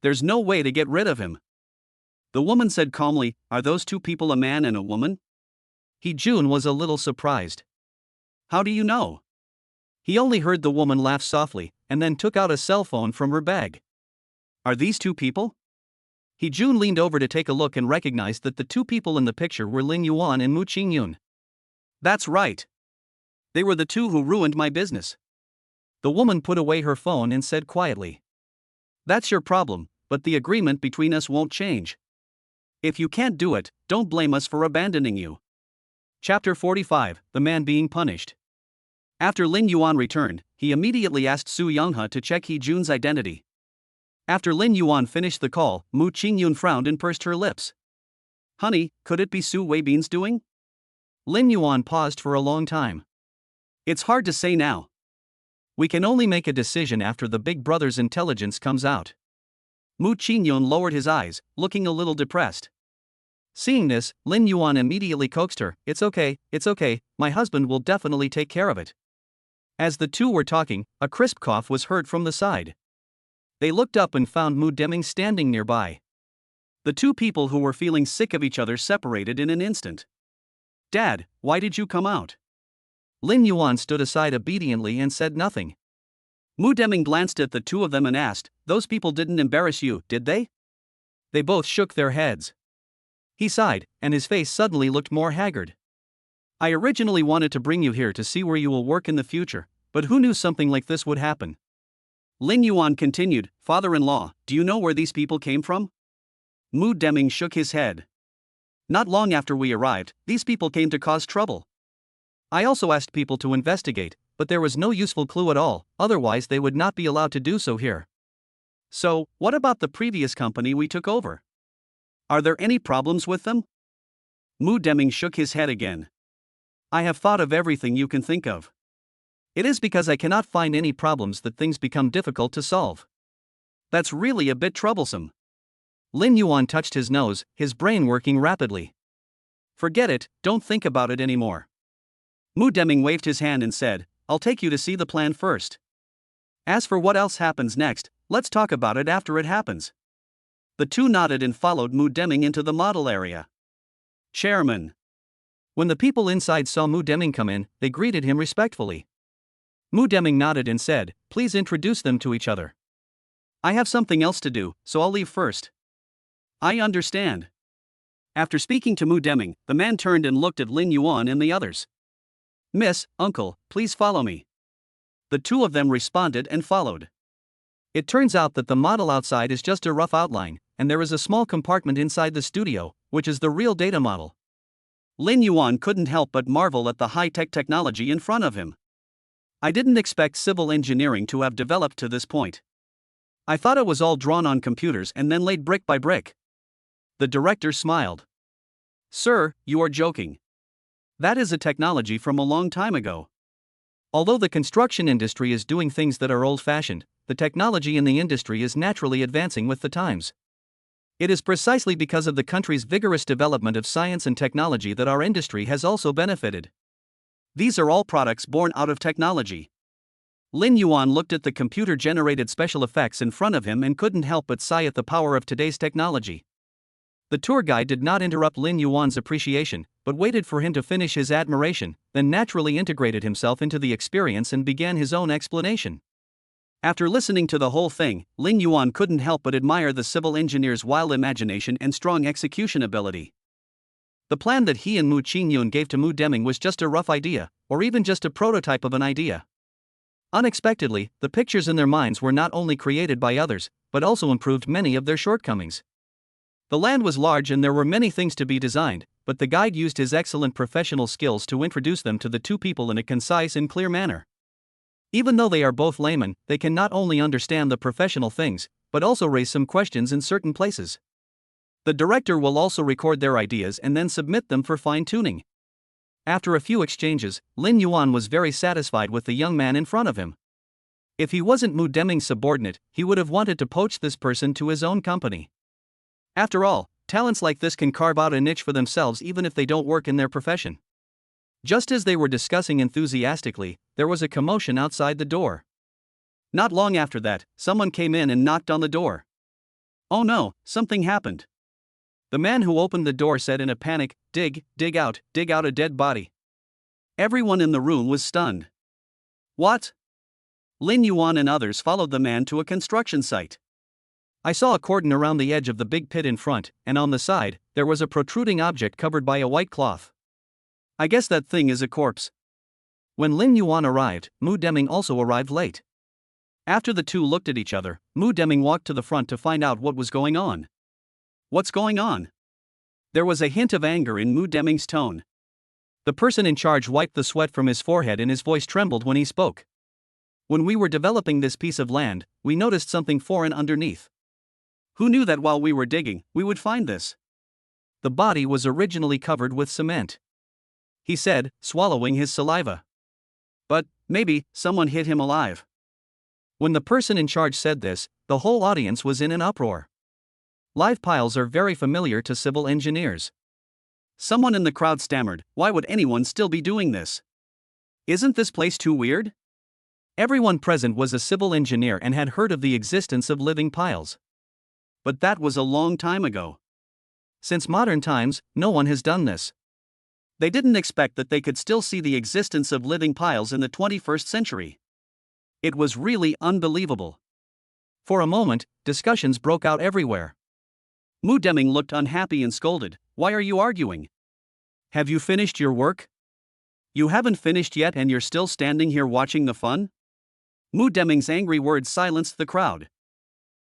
There's no way to get rid of him." The woman said calmly, "Are those 2 people a man and a woman?" Hee-jun was a little surprised. "How do you know?" He only heard the woman laugh softly, and then took out a cell phone from her bag. "Are these 2 people?" Hee-jun leaned over to take a look and recognized that the 2 people in the picture were Lin Yuan and Mu Ching Yun. "That's right. They were the 2 who ruined my business." The woman put away her phone and said quietly, "That's your problem, but the agreement between us won't change. If you can't do it, don't blame us for abandoning you." Chapter 45, The Man Being Punished. After Lin Yuan returned, he immediately asked Su Youngha to check Hee-jun's identity. After Lin Yuan finished the call, Mu Ching Yun frowned and pursed her lips. "Honey, could it be Su Weibin's doing?" Lin Yuan paused for a long time. "It's hard to say now. We can only make a decision after the big brother's intelligence comes out." Mu Ching Yun lowered his eyes, looking a little depressed. Seeing this, Lin Yuan immediately coaxed her, it's okay, my husband will definitely take care of it." As the 2 were talking, a crisp cough was heard from the side. They looked up and found Mu Deming standing nearby. The 2 people who were feeling sick of each other separated in an instant. "Dad, why did you come out?" Lin Yuan stood aside obediently and said nothing. Mu Deming glanced at the 2 of them and asked, "Those people didn't embarrass you, did they?" They both shook their heads. He sighed, and his face suddenly looked more haggard. "I originally wanted to bring you here to see where you will work in the future, but who knew something like this would happen?" Lin Yuan continued, "Father-in-law, do you know where these people came from?" Mu Deming shook his head. "Not long after we arrived, these people came to cause trouble. I also asked people to investigate, but there was no useful clue at all, otherwise they would not be allowed to do so here." "So, what about the previous company we took over? Are there any problems with them?" Mu Deming shook his head again. "I have thought of everything you can think of. It is because I cannot find any problems that things become difficult to solve. That's really a bit troublesome." Lin Yuan touched his nose, his brain working rapidly. "Forget it, don't think about it anymore." Mu Deming waved his hand and said, "I'll take you to see the plan first. As for what else happens next, let's talk about it after it happens." The 2 nodded and followed Mu Deming into the model area. Chairman. When the people inside saw Mu Deming come in, they greeted him respectfully. Mu Deming nodded and said, "Please introduce them to each other. I have something else to do, so I'll leave first." "I understand." After speaking to Mu Deming, the man turned and looked at Lin Yuan and the others. "Miss, uncle, please follow me." The 2 of them responded and followed. It turns out that the model outside is just a rough outline, and there is a small compartment inside the studio, which is the real data model. Lin Yuan couldn't help but marvel at the high-tech technology in front of him. "I didn't expect civil engineering to have developed to this point. I thought it was all drawn on computers and then laid brick by brick." The director smiled. "Sir, you are joking. That is a technology from a long time ago. Although the construction industry is doing things that are old-fashioned, the technology in the industry is naturally advancing with the times. It is precisely because of the country's vigorous development of science and technology that our industry has also benefited. These are all products born out of technology. Lin Yuan looked at the computer-generated special effects in front of him and couldn't help but sigh at the power of today's technology. The tour guide did not interrupt Lin Yuan's appreciation, but waited for him to finish his admiration, then naturally integrated himself into the experience and began his own explanation. After listening to the whole thing, Lin Yuan couldn't help but admire the civil engineer's wild imagination and strong execution ability. The plan that he and Mu Ching Yun gave to Mu Deming was just a rough idea, or even just a prototype of an idea. Unexpectedly, the pictures in their minds were not only created by others, but also improved many of their shortcomings. The land was large and there were many things to be designed, but the guide used his excellent professional skills to introduce them to the two people in a concise and clear manner. Even though they are both laymen, they can not only understand the professional things, but also raise some questions in certain places. The director will also record their ideas and then submit them for fine-tuning. After a few exchanges, Lin Yuan was very satisfied with the young man in front of him. If he wasn't Mu Deming's subordinate, he would have wanted to poach this person to his own company. After all, talents like this can carve out a niche for themselves even if they don't work in their profession. Just as they were discussing enthusiastically, there was a commotion outside the door. Not long after that, someone came in and knocked on the door. Oh no, something happened. The man who opened the door said in a panic, dig out a dead body." Everyone in the room was stunned. What? Lin Yuan and others followed the man to a construction site. I saw a cordon around the edge of the big pit in front, and on the side, there was a protruding object covered by a white cloth. I guess that thing is a corpse. When Lin Yuan arrived, Mu Deming also arrived late. After the two looked at each other, Mu Deming walked to the front to find out what was going on. What's going on? There was a hint of anger in Mu Deming's tone. The person in charge wiped the sweat from his forehead and his voice trembled when he spoke. When we were developing this piece of land, we noticed something foreign underneath. Who knew that while we were digging, we would find this? The body was originally covered with cement, he said, swallowing his saliva. But maybe someone hid him alive. When the person in charge said this, the whole audience was in an uproar. Live piles are very familiar to civil engineers. Someone in the crowd stammered, "Why would anyone still be doing this? Isn't this place too weird?" Everyone present was a civil engineer and had heard of the existence of living piles. But that was a long time ago. Since modern times, no one has done this. They didn't expect that they could still see the existence of living piles in the 21st century. It was really unbelievable. For a moment, discussions broke out everywhere. Mu Deming looked unhappy and scolded, "Why are you arguing? Have you finished your work? You haven't finished yet and you're still standing here watching the fun?" Mu Deming's angry words silenced the crowd.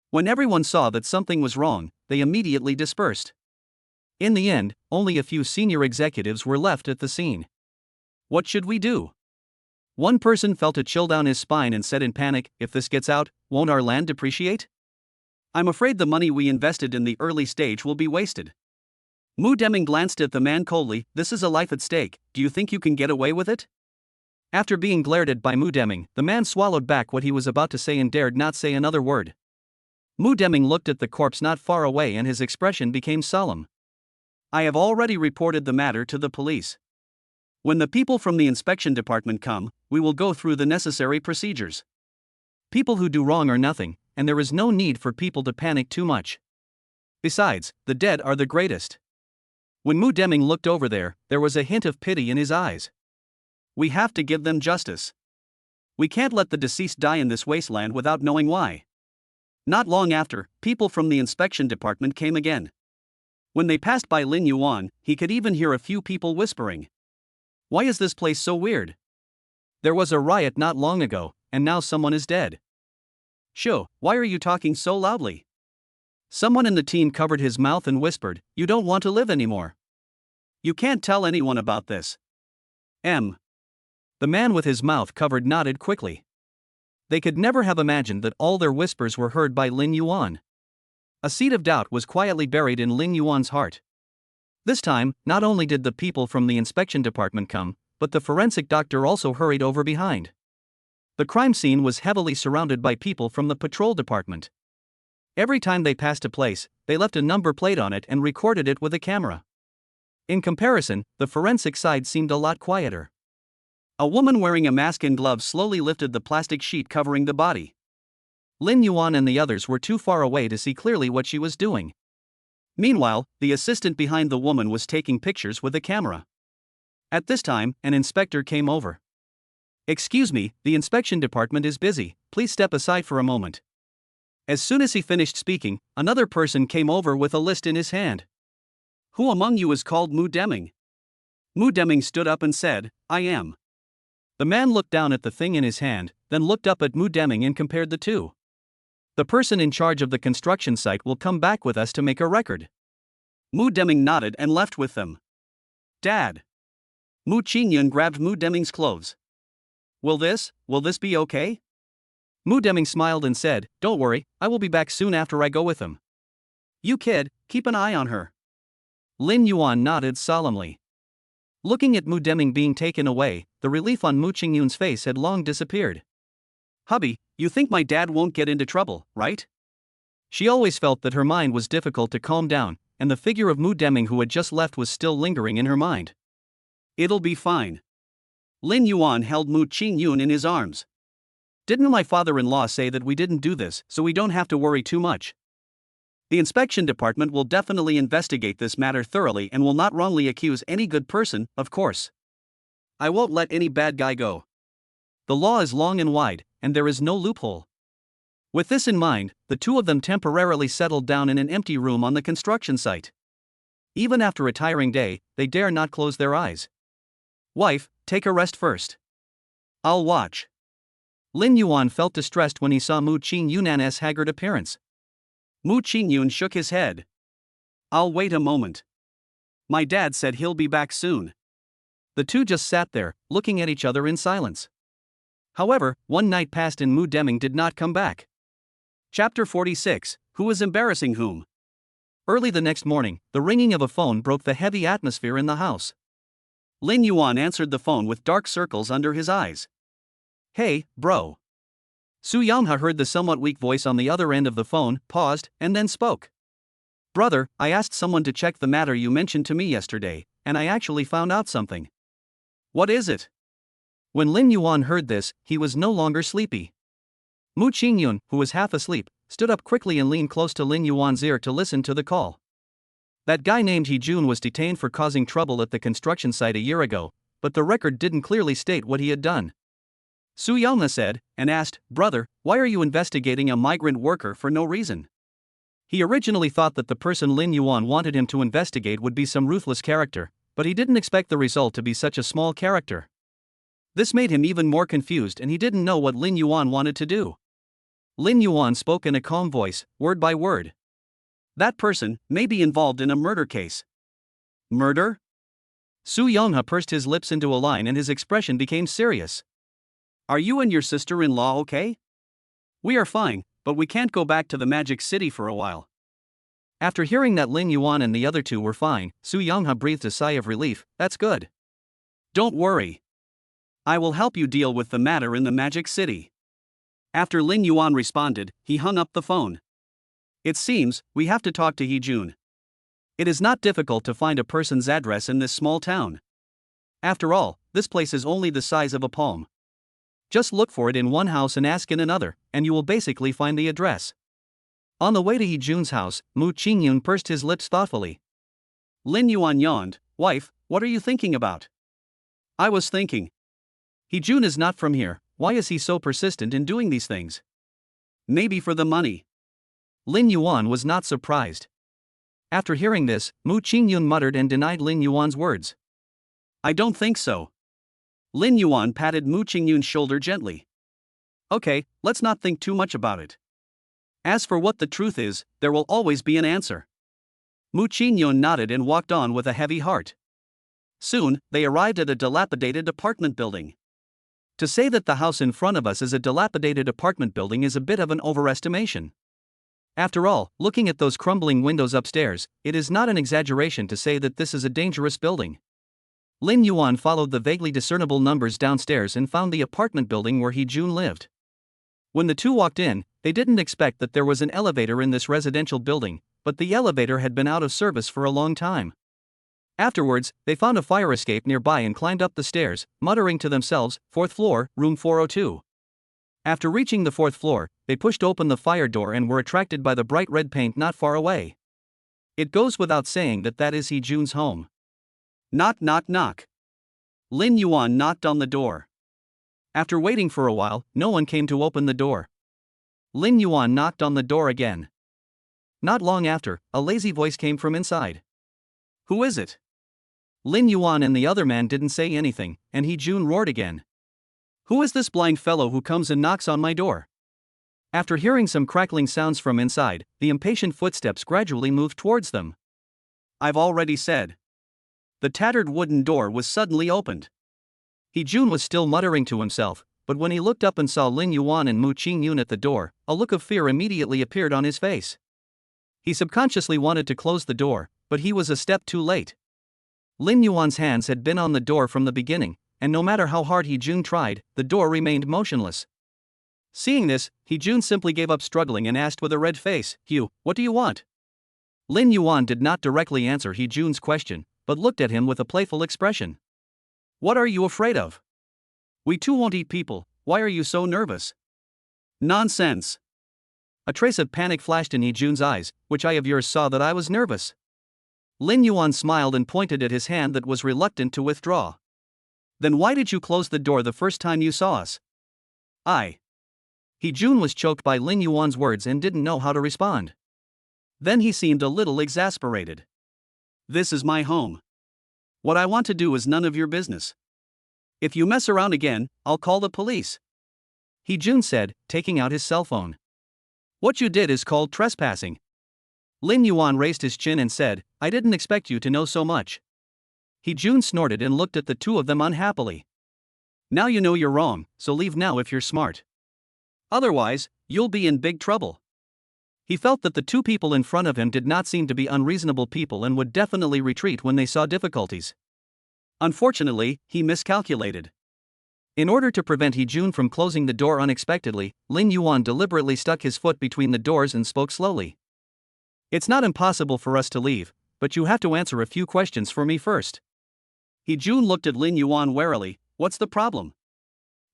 When everyone saw that something was wrong, they immediately dispersed. In the end, only a few senior executives were left at the scene. What should we do? One person felt a chill down his spine and said in panic, "If this gets out, won't our land depreciate? I'm afraid the money we invested in the early stage will be wasted." Mu Deming glanced at the man coldly, "This is a life at stake, do you think you can get away with it?" After being glared at by Mu Deming, the man swallowed back what he was about to say and dared not say another word. Mu Deming looked at the corpse not far away and his expression became solemn. "I have already reported the matter to the police. When the people from the inspection department come, we will go through the necessary procedures. People who do wrong are nothing, and there is no need for people to panic too much. Besides, the dead are the greatest." When Mu Deming looked over there was a hint of pity in his eyes. "We have to give them justice. We can't let the deceased die in this wasteland without knowing why." Not long after, people from the inspection department came again. When they passed by Lin Yuan, he could even hear a few people whispering, "Why is this place so weird? There was a riot not long ago, and now someone is dead. Shoo, why are you talking so loudly?" Someone in the team covered his mouth and whispered, "You don't want to live anymore. You can't tell anyone about this." The man with his mouth covered nodded quickly. They could never have imagined that all their whispers were heard by Lin Yuan. A seed of doubt was quietly buried in Lin Yuan's heart. This time, not only did the people from the inspection department come, but the forensic doctor also hurried over behind. The crime scene was heavily surrounded by people from the patrol department. Every time they passed a place, they left a number plate on it and recorded it with a camera. In comparison, the forensic side seemed a lot quieter. A woman wearing a mask and gloves slowly lifted the plastic sheet covering the body. Lin Yuan and the others were too far away to see clearly what she was doing. Meanwhile, the assistant behind the woman was taking pictures with a camera. At this time, an inspector came over. "Excuse me, the inspection department is busy, please step aside for a moment." As soon as he finished speaking, another person came over with a list in his hand. "Who among you is called Mu Deming?" Mu Deming stood up and said, "I am." The man looked down at the thing in his hand, then looked up at Mu Deming and compared the two. "The person in charge of the construction site will come back with us to make a record." Mu Deming nodded and left with them. "Dad." Mu Ching Yun grabbed Mu Deming's clothes. Will this be okay?" Mu Deming smiled and said, "Don't worry, I will be back soon after I go with him." "You kid, keep an eye on her." Lin Yuan nodded solemnly. Looking at Mu Deming being taken away, the relief on Mu Ching Yun's face had long disappeared. "Hubby, you think my dad won't get into trouble, right?" She always felt that her mind was difficult to calm down, and the figure of Mu Deming who had just left was still lingering in her mind. "It'll be fine." Lin Yuan held Mu Ching Yun in his arms. "Didn't my father-in-law say that we didn't do this, so we don't have to worry too much? The inspection department will definitely investigate this matter thoroughly and will not wrongly accuse any good person, of course. I won't let any bad guy go. The law is long and wide, and there is no loophole." With this in mind, the two of them temporarily settled down in an empty room on the construction site. Even after a tiring day, they dare not close their eyes. "Wife, take a rest first. I'll watch." Lin Yuan felt distressed when he saw Mu Ching Yun's haggard appearance. Mu Ching Yun shook his head. "I'll wait a moment. My dad said he'll be back soon." The two just sat there, looking at each other in silence. However, one night passed and Mu Deming did not come back. Chapter 46, Who is embarrassing whom? Early the next morning, the ringing of a phone broke the heavy atmosphere in the house. Lin Yuan answered the phone with dark circles under his eyes. "Hey, bro." Su Yongha heard the somewhat weak voice on the other end of the phone, paused, and then spoke. "Brother, I asked someone to check the matter you mentioned to me yesterday, and I actually found out something." "What is it?" When Lin Yuan heard this, he was no longer sleepy. Mu Ching Yun, who was half asleep, stood up quickly and leaned close to Lin Yuan's ear to listen to the call. That guy named He Jun was detained for causing trouble at the construction site a year ago, but the record didn't clearly state what he had done. Su Yongha said, and asked, "Brother, why are you investigating a migrant worker for no reason?" He originally thought that the person Lin Yuan wanted him to investigate would be some ruthless character, but he didn't expect the result to be such a small character. This made him even more confused and he didn't know what Lin Yuan wanted to do. Lin Yuan spoke in a calm voice, word by word. "That person may be involved in a murder case." "Murder?" Su Yongha pursed his lips into a line and his expression became serious. "Are you and your sister-in-law okay?" "We are fine, but we can't go back to the Magic City for a while." After hearing that Lin Yuan and the other two were fine, Su Yongha breathed a sigh of relief. "That's good. Don't worry. I will help you deal with the matter in the Magic City." After Lin Yuan responded, he hung up the phone. "It seems, we have to talk to He Jun. It is not difficult to find a person's address in this small town. After all, this place is only the size of a palm. Just look for it in one house and ask in another, and you will basically find the address." On the way to He Jun's house, Mu Ching Yun pursed his lips thoughtfully. Lin Yuan yawned. "Wife, what are you thinking about?" "I was thinking. He Jun is not from here, why is he so persistent in doing these things?" "Maybe for the money." Lin Yuan was not surprised. After hearing this, Mu Ching Yun muttered and denied Lin Yuan's words. "I don't think so." Lin Yuan patted Mu Ching Yun's shoulder gently. "Okay, let's not think too much about it. As for what the truth is, there will always be an answer." Mu Ching Yun nodded and walked on with a heavy heart. Soon, they arrived at a dilapidated apartment building. To say that the house in front of us is a dilapidated apartment building is a bit of an overestimation. After all, looking at those crumbling windows upstairs, it is not an exaggeration to say that this is a dangerous building. Lin Yuan followed the vaguely discernible numbers downstairs and found the apartment building where He Jun lived. When the two walked in, they didn't expect that there was an elevator in this residential building, but the elevator had been out of service for a long time. Afterwards, they found a fire escape nearby and climbed up the stairs, muttering to themselves, "Fourth floor, room 402. After reaching the fourth floor, they pushed open the fire door and were attracted by the bright red paint not far away. It goes without saying that that is He Jun's home. Knock knock knock. Lin Yuan knocked on the door. After waiting for a while, no one came to open the door. Lin Yuan knocked on the door again. Not long after, a lazy voice came from inside. "Who is it?" Lin Yuan and the other man didn't say anything, and He Jun roared again. "Who is this blind fellow who comes and knocks on my door?" After hearing some crackling sounds from inside, the impatient footsteps gradually moved towards them. "I've already said." The tattered wooden door was suddenly opened. He Jun was still muttering to himself, but when he looked up and saw Lin Yuan and Mu Ching Yun at the door, a look of fear immediately appeared on his face. He subconsciously wanted to close the door, but he was a step too late. Lin Yuan's hands had been on the door from the beginning, and no matter how hard He Jun tried, the door remained motionless. Seeing this, He Jun simply gave up struggling and asked with a red face, "Hugh, what do you want?" Lin Yuan did not directly answer He Jun's question, but looked at him with a playful expression. "What are you afraid of? We too won't eat people, why are you so nervous?" "Nonsense." A trace of panic flashed in He Jun's eyes, "Which eye of yours saw that I was nervous?" Lin Yuan smiled and pointed at his hand that was reluctant to withdraw. "Then why did you close the door the first time you saw us?" He Jun was choked by Lin Yuan's words and didn't know how to respond. Then he seemed a little exasperated. "This is my home. What I want to do is none of your business. If you mess around again, I'll call the police," He Jun said, taking out his cell phone. "What you did is called trespassing." Lin Yuan raised his chin and said, "I didn't expect you to know so much." He Jun snorted and looked at the two of them unhappily. "Now you know you're wrong, so leave now if you're smart. Otherwise, you'll be in big trouble." He felt that the two people in front of him did not seem to be unreasonable people and would definitely retreat when they saw difficulties. Unfortunately, he miscalculated. In order to prevent He Jun from closing the door unexpectedly, Lin Yuan deliberately stuck his foot between the doors and spoke slowly. "It's not impossible for us to leave, but you have to answer a few questions for me first." He Jun looked at Lin Yuan warily. "What's the problem?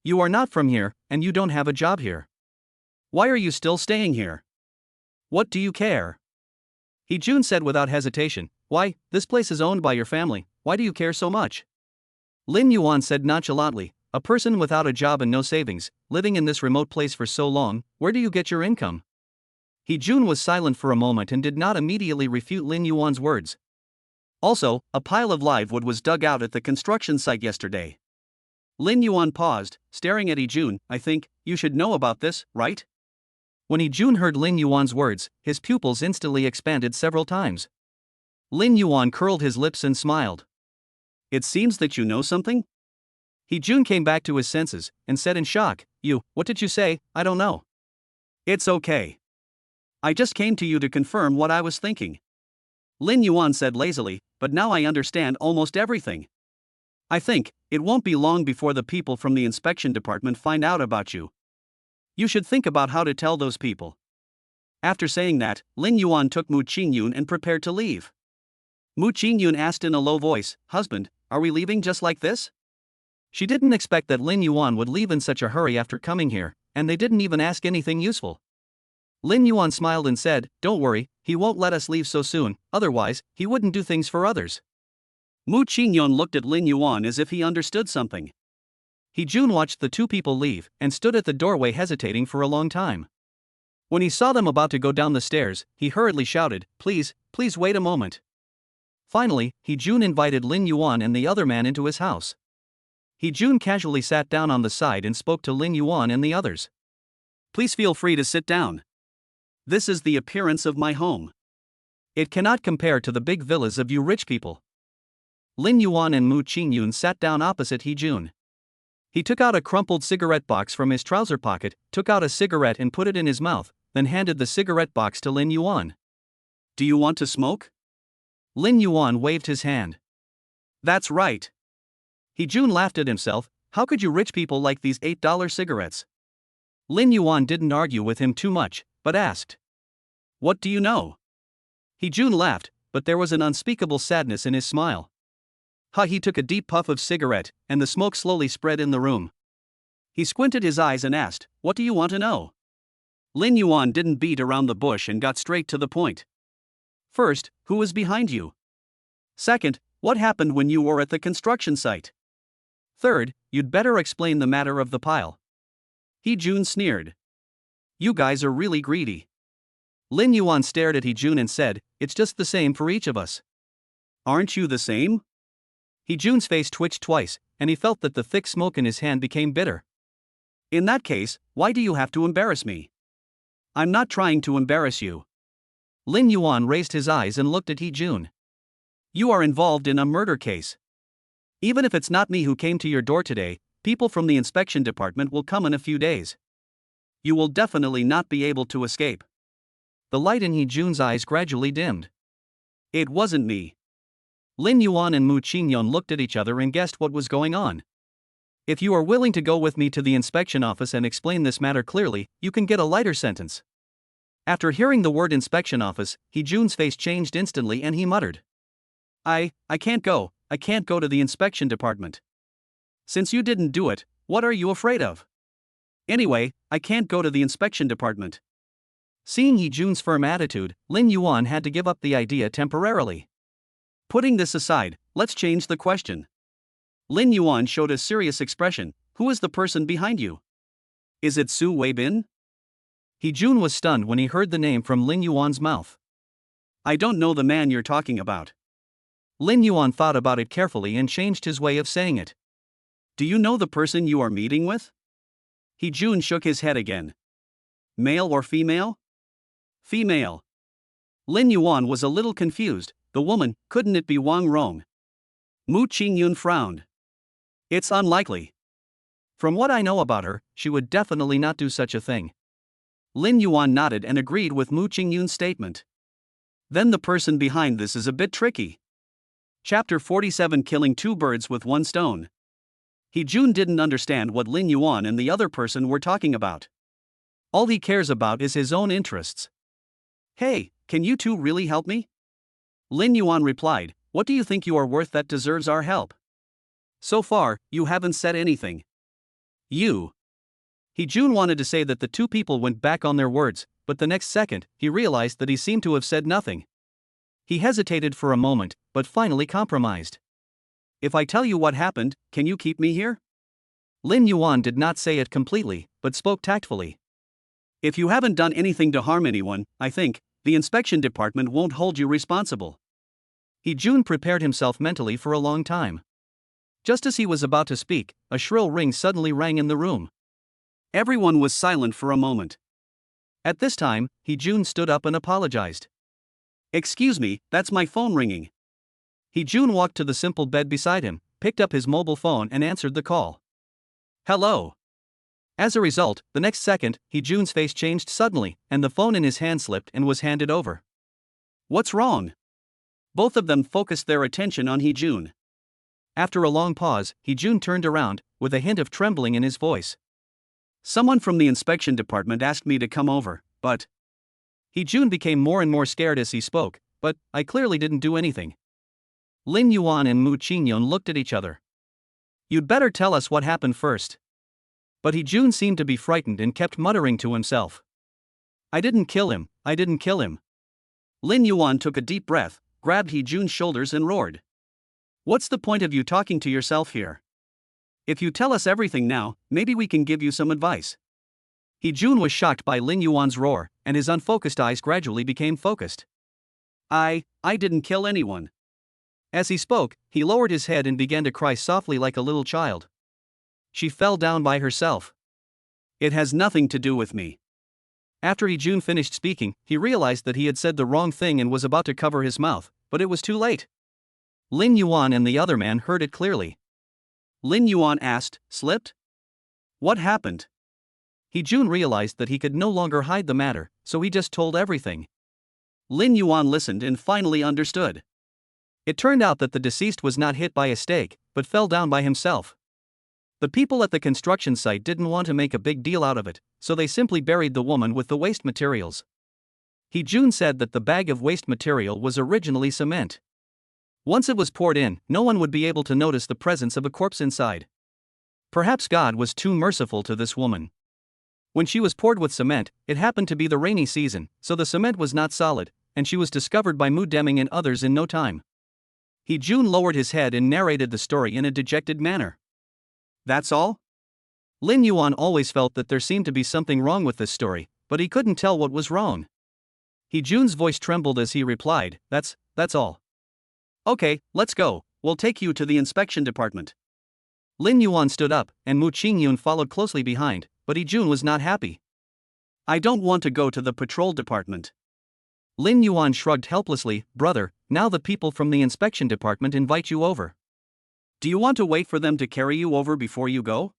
You are not from here, and you don't have a job here. Why are you still staying here? What do you care?" He Jun said without hesitation, "Why, this place is owned by your family, why do you care so much?" Lin Yuan said nonchalantly, "A person without a job and no savings, living in this remote place for so long, where do you get your income?" He Jun was silent for a moment and did not immediately refute Lin Yuan's words. "Also, a pile of live wood was dug out at the construction site yesterday." Lin Yuan paused, staring at He Jun. "I think, you should know about this, right?" When He Jun heard Lin Yuan's words, his pupils instantly expanded several times. Lin Yuan curled his lips and smiled. "It seems that you know something?" He Jun came back to his senses, and said in shock, What did you say? I don't know." "It's okay. I just came to you to confirm what I was thinking." Lin Yuan said lazily, "But now I understand almost everything. I think, it won't be long before the people from the inspection department find out about you. You should think about how to tell those people." After saying that, Lin Yuan took Mu Ching Yun and prepared to leave. Mu Ching Yun asked in a low voice, "Husband, are we leaving just like this?" She didn't expect that Lin Yuan would leave in such a hurry after coming here, and they didn't even ask anything useful. Lin Yuan smiled and said, "Don't worry, he won't let us leave so soon, otherwise, he wouldn't do things for others." Mu Ching Yun looked at Lin Yuan as if he understood something. He Jun watched the two people leave and stood at the doorway hesitating for a long time. When he saw them about to go down the stairs, he hurriedly shouted, please wait a moment." Finally, He Jun invited Lin Yuan and the other man into his house. He Jun casually sat down on the side and spoke to Lin Yuan and the others. "Please feel free to sit down. This is the appearance of my home. It cannot compare to the big villas of you rich people." Lin Yuan and Mu Ching Yun sat down opposite He Jun. He took out a crumpled cigarette box from his trouser pocket, took out a cigarette and put it in his mouth, then handed the cigarette box to Lin Yuan. "Do you want to smoke?" Lin Yuan waved his hand. "That's right. Jun laughed at himself. How could you rich people like these $8 cigarettes? Lin Yuan didn't argue with him too much, but asked, "What do you know?" Jun laughed, but there was an unspeakable sadness in his smile. He took a deep puff of cigarette, and the smoke slowly spread in the room. He squinted his eyes and asked, "What do you want to know?" Lin Yuan didn't beat around the bush and got straight to the point. First, who was behind you? Second, what happened when you were at the construction site? Third, you'd better explain the matter of the pile. Jun sneered. You guys are really greedy. Lin Yuan stared at Jun and said, "It's just the same for each of us." Aren't you the same? Jun's face twitched twice, and he felt that the thick smoke in his hand became bitter. In that case, why do you have to embarrass me? I'm not trying to embarrass you. Lin Yuan raised his eyes and looked at Jun. You are involved in a murder case. Even if it's not me who came to your door today, people from the inspection department will come in a few days. You will definitely not be able to escape. The light in Jun's eyes gradually dimmed. It wasn't me. Lin Yuan and Mu Ching Yun looked at each other and guessed what was going on. If you are willing to go with me to the inspection office and explain this matter clearly, you can get a lighter sentence. After hearing the word inspection office, Jun's face changed instantly and he muttered. I can't go to the inspection department. Since you didn't do it, what are you afraid of? Anyway, I can't go to the inspection department. Seeing Jun's firm attitude, Lin Yuan had to give up the idea temporarily. Putting this aside, let's change the question. Lin Yuan showed a serious expression. Who is the person behind you? Is it Su Weibin? Jun was stunned when he heard the name from Lin Yuan's mouth. I don't know the man you're talking about. Lin Yuan thought about it carefully and changed his way of saying it. Do you know the person you are meeting with? Jun shook his head again. Male or female? Female. Lin Yuan was a little confused. The woman, couldn't it be Wang Rong? Mu Ching Yun frowned. It's unlikely. From what I know about her, she would definitely not do such a thing. Lin Yuan nodded and agreed with Mu Ching Yun's statement. Then the person behind this is a bit tricky. Chapter 47, Killing two birds with one stone. Jun didn't understand what Lin Yuan and the other person were talking about. All he cares about is his own interests. Hey, can you two really help me? Lin Yuan replied, what do you think you are worth that deserves our help? So far, you haven't said anything. You. Jun wanted to say that the two people went back on their words, but the next second, he realized that he seemed to have said nothing. He hesitated for a moment, but finally compromised. If I tell you what happened, can you keep me here? Lin Yuan did not say it completely, but spoke tactfully. If you haven't done anything to harm anyone, I think, the inspection department won't hold you responsible. Jun prepared himself mentally for a long time. Just as he was about to speak, a shrill ring suddenly rang in the room. Everyone was silent for a moment. At this time, Jun stood up and apologized. Excuse me, that's my phone ringing. Jun walked to the simple bed beside him, picked up his mobile phone and answered the call. Hello. As a result, the next second, Jun's face changed suddenly, and the phone in his hand slipped and was handed over. What's wrong? Both of them focused their attention on Jun. After a long pause, Jun turned around, with a hint of trembling in his voice. Someone from the inspection department asked me to come over, but... Jun became more and more scared as he spoke, but I clearly didn't do anything. Lin Yuan and Mu Ching Yun looked at each other. You'd better tell us what happened first. But Jun seemed to be frightened and kept muttering to himself. I didn't kill him. Lin Yuan took a deep breath, grabbed Jun's shoulders and roared. What's the point of you talking to yourself here? If you tell us everything now, maybe we can give you some advice. Jun was shocked by Lin Yuan's roar, and his unfocused eyes gradually became focused. I didn't kill anyone. As he spoke, he lowered his head and began to cry softly like a little child. She fell down by herself. It has nothing to do with me. After Jun finished speaking, he realized that he had said the wrong thing and was about to cover his mouth, but it was too late. Lin Yuan and the other man heard it clearly. Lin Yuan asked, slipped? What happened? Jun realized that he could no longer hide the matter, so he just told everything. Lin Yuan listened and finally understood. It turned out that the deceased was not hit by a stake, but but fell down by himself. The people at the construction site didn't want to make a big deal out of it, so they simply buried the woman with the waste materials. Jun said that the bag of waste material was originally cement. Once it was poured in, no one would be able to notice the presence of a corpse inside. Perhaps God was too merciful to this woman. When she was poured with cement, it happened to be the rainy season, so the cement was not solid, and she was discovered by Mu Deming and others in no time. Jun lowered his head and narrated the story in a dejected manner. That's all? Lin Yuan always felt that there seemed to be something wrong with this story, but he couldn't tell what was wrong. Jun's voice trembled as he replied, That's all. Okay, let's go, we'll take you to the inspection department. Lin Yuan stood up, and Mu Ching Yun followed closely behind, but Jun was not happy. I don't want to go to the patrol department. Lin Yuan shrugged helplessly, brother, now the people from the inspection department invite you over. Do you want to wait for them to carry you over before you go?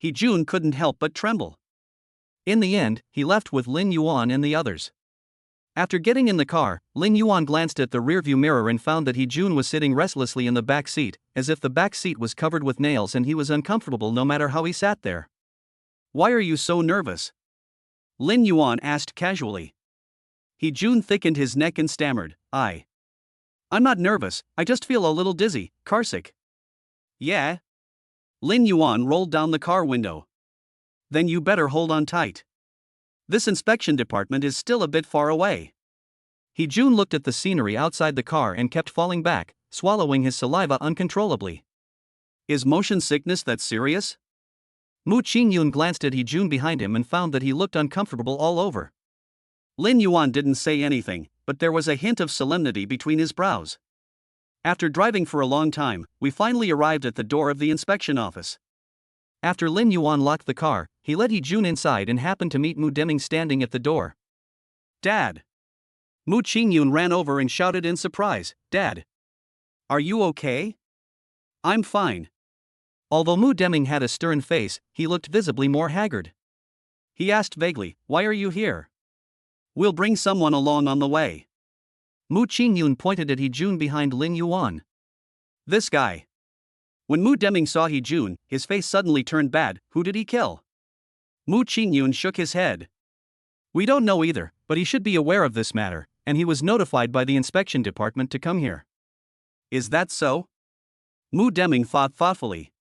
Jun couldn't help but tremble. In the end, he left with Lin Yuan and the others. After getting in the car, Lin Yuan glanced at the rearview mirror and found that Jun was sitting restlessly in the back seat, as if the back seat was covered with nails and he was uncomfortable no matter how he sat there. Why are you so nervous? Lin Yuan asked casually. Jun thickened his neck and stammered, I'm not nervous, I just feel a little dizzy, carsick. Yeah? Lin Yuan rolled down the car window. Then you better hold on tight. This inspection department is still a bit far away. Jun looked at the scenery outside the car and kept falling back, swallowing his saliva uncontrollably. Is motion sickness that serious? Mu Ching Yun glanced at Jun behind him and found that he looked uncomfortable all over. Lin Yuan didn't say anything, but there was a hint of solemnity between his brows. After driving for a long time, we finally arrived at the door of the inspection office. After Lin Yuan locked the car, he led Jun inside and happened to meet Mu Deming standing at the door. Dad! Mu Ching Yun ran over and shouted in surprise, Dad! Are you okay? I'm fine. Although Mu Deming had a stern face, he looked visibly more haggard. He asked vaguely, Why are you here? We'll bring someone along on the way. Mu Ching Yun pointed at Jun behind Lin Yuan. This guy. When Mu Deming saw Jun, his face suddenly turned bad. Who did he kill? Mu Ching Yun shook his head. We don't know either, but he should be aware of this matter, and he was notified by the inspection department to come here. Is that so? Mu Deming thought thoughtfully.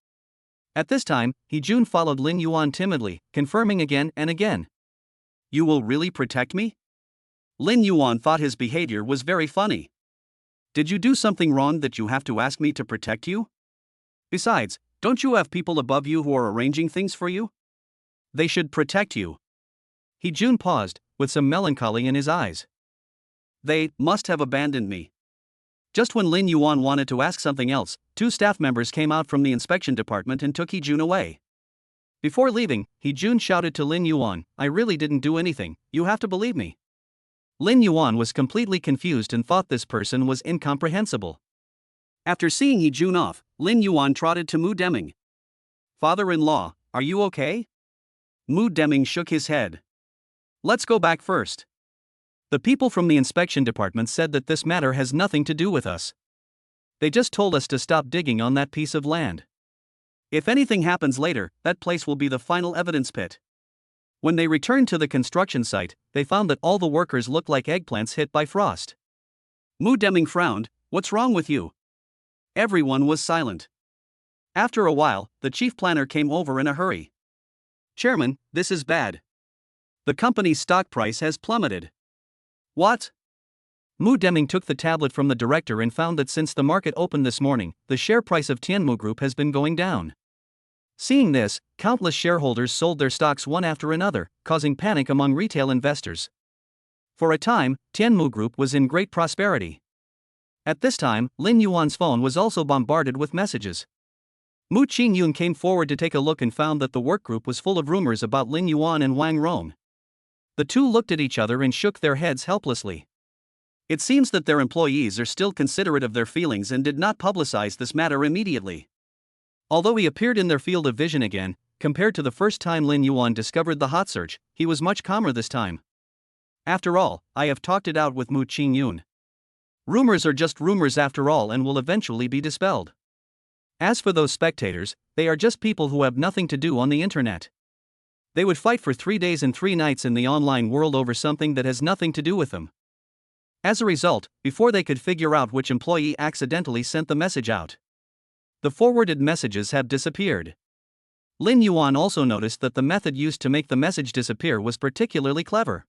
At this time, Jun followed Lin Yuan timidly, confirming again and again. You will really protect me? Lin Yuan thought his behavior was very funny. Did you do something wrong that you have to ask me to protect you? Besides, don't you have people above you who are arranging things for you? They should protect you. Jun paused, with some melancholy in his eyes. They must have abandoned me. Just when Lin Yuan wanted to ask something else, two staff members came out from the inspection department and took Jun away. Before leaving, Jun shouted to Lin Yuan, I really didn't do anything, you have to believe me. Lin Yuan was completely confused and thought this person was incomprehensible. After seeing Jun off, Lin Yuan trotted to Mu Deming. Father-in-law, are you okay? Mu Deming shook his head. Let's go back first. The people from the inspection department said that this matter has nothing to do with us. They just told us to stop digging on that piece of land. If anything happens later, that place will be the final evidence pit. When they returned to the construction site, they found that all the workers looked like eggplants hit by frost. Mu Deming frowned, What's wrong with you? Everyone was silent. After a while, the chief planner came over in a hurry. Chairman, this is bad. The company's stock price has plummeted. What? Mu Deming took the tablet from the director and found that since the market opened this morning, the share price of Tianmu Group has been going down. Seeing this, countless shareholders sold their stocks one after another, causing panic among retail investors. For a time, Tianmu Group was in great prosperity. At this time, Lin Yuan's phone was also bombarded with messages. Mu Ching Yun came forward to take a look and found that the work group was full of rumors about Lin Yuan and Wang Rong. The two looked at each other and shook their heads helplessly. It seems that their employees are still considerate of their feelings and did not publicize this matter immediately. Although he appeared in their field of vision again, compared to the first time Lin Yuan discovered the hot search, he was much calmer this time. After all, I have talked it out with Mu Ching Yun. Rumors are just rumors after all and will eventually be dispelled. As for those spectators, they are just people who have nothing to do on the internet. They would fight for 3 days and 3 nights in the online world over something that has nothing to do with them. As a result, before they could figure out which employee accidentally sent the message out, the forwarded messages have disappeared. Lin Yuan also noticed that the method used to make the message disappear was particularly clever.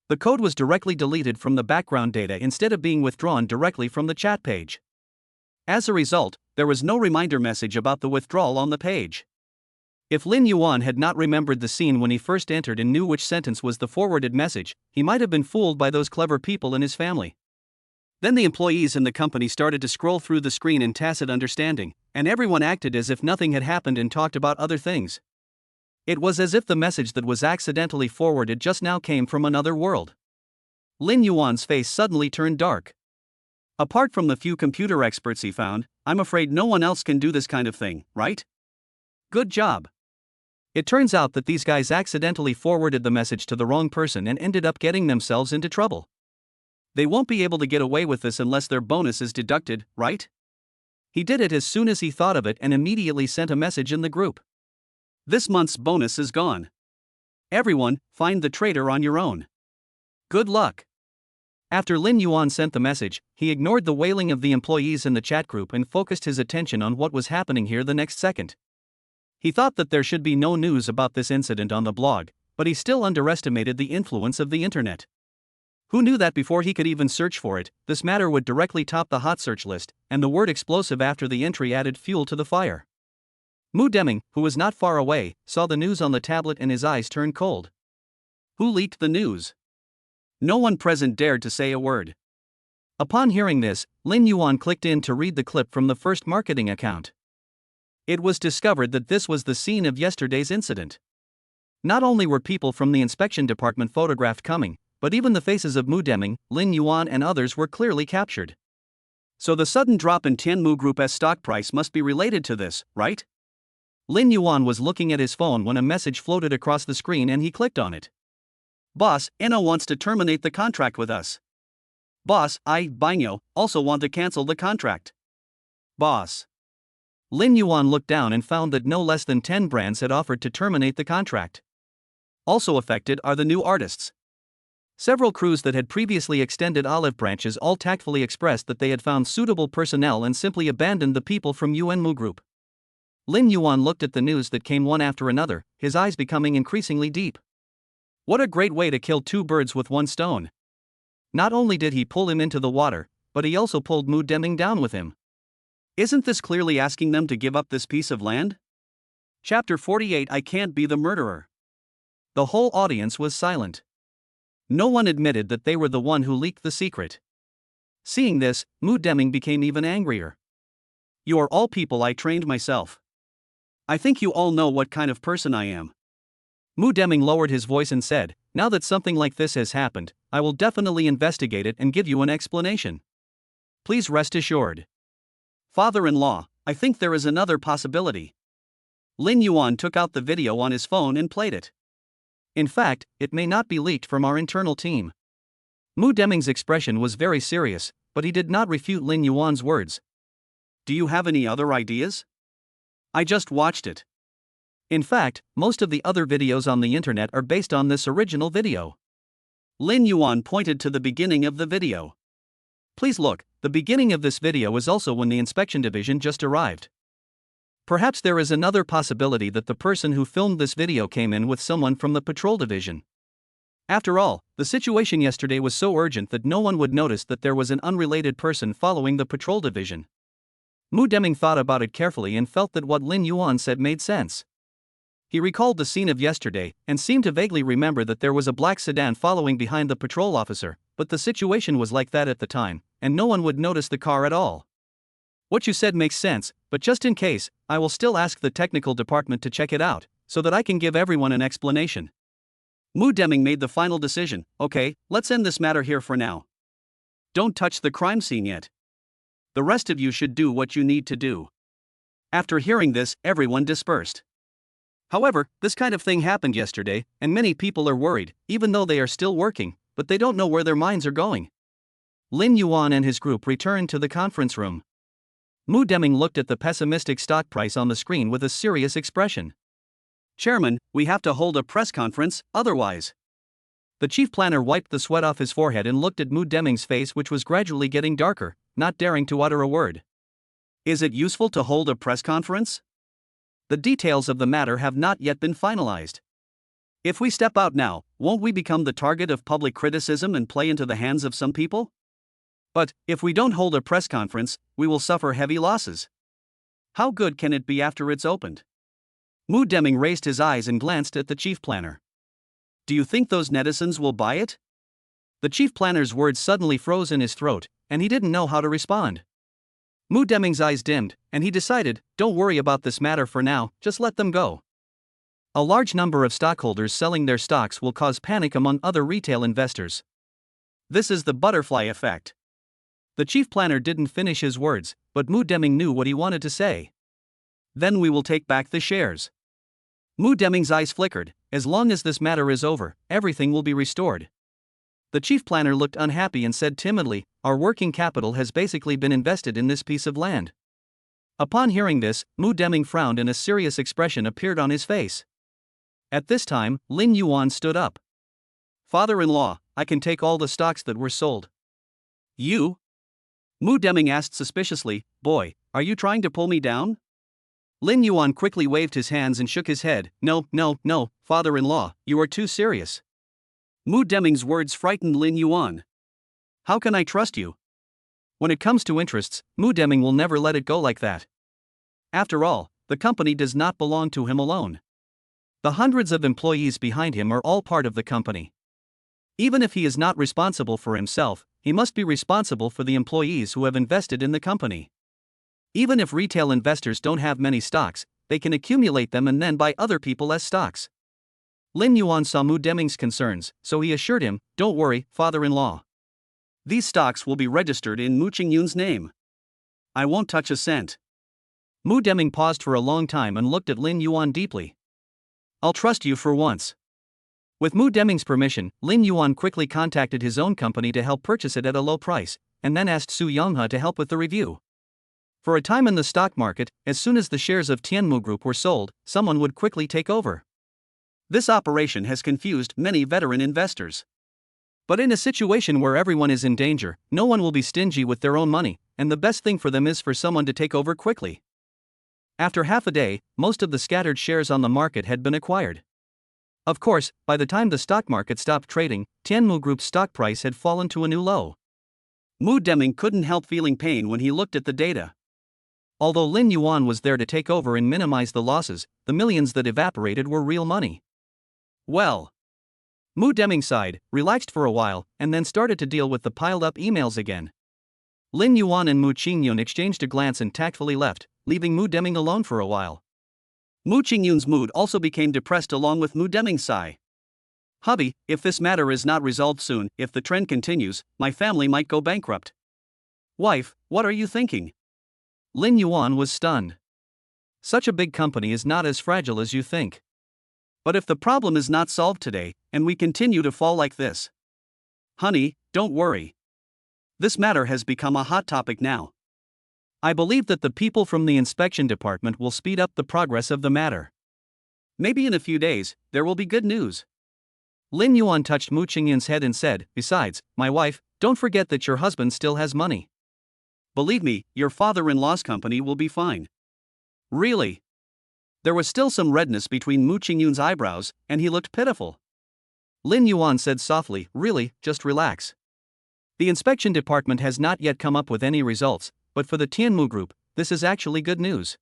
The code was directly deleted from the background data instead of being withdrawn directly from the chat page. As a result, there was no reminder message about the withdrawal on the page. If Lin Yuan had not remembered the scene when he first entered and knew which sentence was the forwarded message, he might have been fooled by those clever people in his family. Then the employees in the company started to scroll through the screen in tacit understanding, and everyone acted as if nothing had happened and talked about other things. It was as if the message that was accidentally forwarded just now came from another world. Lin Yuan's face suddenly turned dark. Apart from the few computer experts he found, I'm afraid no one else can do this kind of thing, right? Good job. It turns out that these guys accidentally forwarded the message to the wrong person and ended up getting themselves into trouble. They won't be able to get away with this unless their bonus is deducted, right? He did it as soon as he thought of it and immediately sent a message in the group. This month's bonus is gone. Everyone, find the traitor on your own. Good luck. After Lin Yuan sent the message, he ignored the wailing of the employees in the chat group and focused his attention on what was happening here the next second. He thought that there should be no news about this incident on the blog, but he still underestimated the influence of the internet. Who knew that before he could even search for it, this matter would directly top the hot search list, and the word explosive after the entry added fuel to the fire. Mu Deming, who was not far away, saw the news on the tablet and his eyes turned cold. Who leaked the news? No one present dared to say a word. Upon hearing this, Lin Yuan clicked in to read the clip from the first marketing account. It was discovered that this was the scene of yesterday's incident. Not only were people from the inspection department photographed coming, but even the faces of Mu Deming, Lin Yuan and others were clearly captured. So the sudden drop in Tianmu Group's stock price must be related to this, right? Lin Yuan was looking at his phone when a message floated across the screen and he clicked on it. Boss, Enno wants to terminate the contract with us. Boss, I, Bino, also want to cancel the contract. Boss. Lin Yuan looked down and found that no less than 10 brands had offered to terminate the contract. Also affected are the new artists. Several crews that had previously extended olive branches all tactfully expressed that they had found suitable personnel and simply abandoned the people from Yuanmu Group. Lin Yuan looked at the news that came one after another, his eyes becoming increasingly deep. What a great way to kill 2 birds with 1 stone. Not only did he pull him into the water, but he also pulled Mu Deming down with him. Isn't this clearly asking them to give up this piece of land? Chapter 48 I Can't Be the Murderer. The whole audience was silent. No one admitted that they were the one who leaked the secret. Seeing this, Mu Deming became even angrier. You are all people I trained myself. I think you all know what kind of person I am. Mu Deming lowered his voice and said, now that something like this has happened, I will definitely investigate it and give you an explanation. Please rest assured. Father-in-law, I think there is another possibility. Lin Yuan took out the video on his phone and played it. In fact, it may not be leaked from our internal team. Mu Deming's expression was very serious, but he did not refute Lin Yuan's words. Do you have any other ideas? I just watched it. In fact, most of the other videos on the internet are based on this original video. Lin Yuan pointed to the beginning of the video. Please look, the beginning of this video is also when the inspection division just arrived. Perhaps there is another possibility that the person who filmed this video came in with someone from the patrol division. After all, the situation yesterday was so urgent that no one would notice that there was an unrelated person following the patrol division. Mu Deming thought about it carefully and felt that what Lin Yuan said made sense. He recalled the scene of yesterday and seemed to vaguely remember that there was a black sedan following behind the patrol officer, but the situation was like that at the time, and no one would notice the car at all. What you said makes sense, but just in case, I will still ask the technical department to check it out, so that I can give everyone an explanation. Mu Deming made the final decision. Okay, let's end this matter here for now. Don't touch the crime scene yet. The rest of you should do what you need to do. After hearing this, everyone dispersed. However, this kind of thing happened yesterday, and many people are worried, even though they are still working, but they don't know where their minds are going. Lin Yuan and his group returned to the conference room. Mu Deming looked at the pessimistic stock price on the screen with a serious expression. Chairman, we have to hold a press conference, otherwise. The chief planner wiped the sweat off his forehead and looked at Mu Deming's face, which was gradually getting darker, not daring to utter a word. Is it useful to hold a press conference? The details of the matter have not yet been finalized. If we step out now, won't we become the target of public criticism and play into the hands of some people? But, if we don't hold a press conference, we will suffer heavy losses. How good can it be after it's opened? Mu Deming raised his eyes and glanced at the chief planner. Do you think those netizens will buy it? The chief planner's words suddenly froze in his throat, and he didn't know how to respond. Mu Deming's eyes dimmed, and he decided, don't worry about this matter for now, just let them go. A large number of stockholders selling their stocks will cause panic among other retail investors. This is the butterfly effect. The chief planner didn't finish his words, but Mu Deming knew what he wanted to say. Then we will take back the shares. Mu Deming's eyes flickered. As long as this matter is over, everything will be restored. The chief planner looked unhappy and said timidly, our working capital has basically been invested in this piece of land. Upon hearing this, Mu Deming frowned and a serious expression appeared on his face. At this time, Lin Yuan stood up. Father-in-law, I can take all the stocks that were sold. You? Mu Deming asked suspiciously, boy, are you trying to pull me down? Lin Yuan quickly waved his hands and shook his head. No, father-in-law, you are too serious. Mu Deming's words frightened Lin Yuan. How can I trust you? When it comes to interests, Mu Deming will never let it go like that. After all, the company does not belong to him alone. The hundreds of employees behind him are all part of the company. Even if he is not responsible for himself, he must be responsible for the employees who have invested in the company. Even if retail investors don't have many stocks, they can accumulate them and then buy other people as stocks. Lin Yuan saw Mu Deming's concerns, so he assured him, don't worry, father-in-law. These stocks will be registered in Mu Ching Yun's name. I won't touch a cent. Mu Deming paused for a long time and looked at Lin Yuan deeply. I'll trust you for once. With Mu Deming's permission, Lin Yuan quickly contacted his own company to help purchase it at a low price, and then asked Su Yonghe to help with the review. For a time in the stock market, as soon as the shares of Tianmu Group were sold, someone would quickly take over. This operation has confused many veteran investors. But in a situation where everyone is in danger, no one will be stingy with their own money, and the best thing for them is for someone to take over quickly. After half a day, most of the scattered shares on the market had been acquired. Of course, by the time the stock market stopped trading, Tianmu Group's stock price had fallen to a new low. Mu Deming couldn't help feeling pain when he looked at the data. Although Lin Yuan was there to take over and minimize the losses, the millions that evaporated were real money. Well. Mu Deming sighed, relaxed for a while, and then started to deal with the piled-up emails again. Lin Yuan and Mu Ching Yun exchanged a glance and tactfully left, leaving Mu Deming alone for a while. Mu Ching Yun's mood also became depressed along with Mu Deming's sigh. Hubby, if this matter is not resolved soon, if the trend continues, my family might go bankrupt. Wife, what are you thinking? Lin Yuan was stunned. Such a big company is not as fragile as you think. But if the problem is not solved today, and we continue to fall like this. Honey, don't worry. This matter has become a hot topic now. I believe that the people from the inspection department will speed up the progress of the matter. Maybe in a few days, there will be good news. Lin Yuan touched Mu Ching Yun's head and said, besides, my wife, don't forget that your husband still has money. Believe me, your father-in-law's company will be fine. Really? There was still some redness between Mu Ching Yun's eyebrows, and he looked pitiful. Lin Yuan said softly, really, just relax. The inspection department has not yet come up with any results, but for the Tianmu Group, this is actually good news.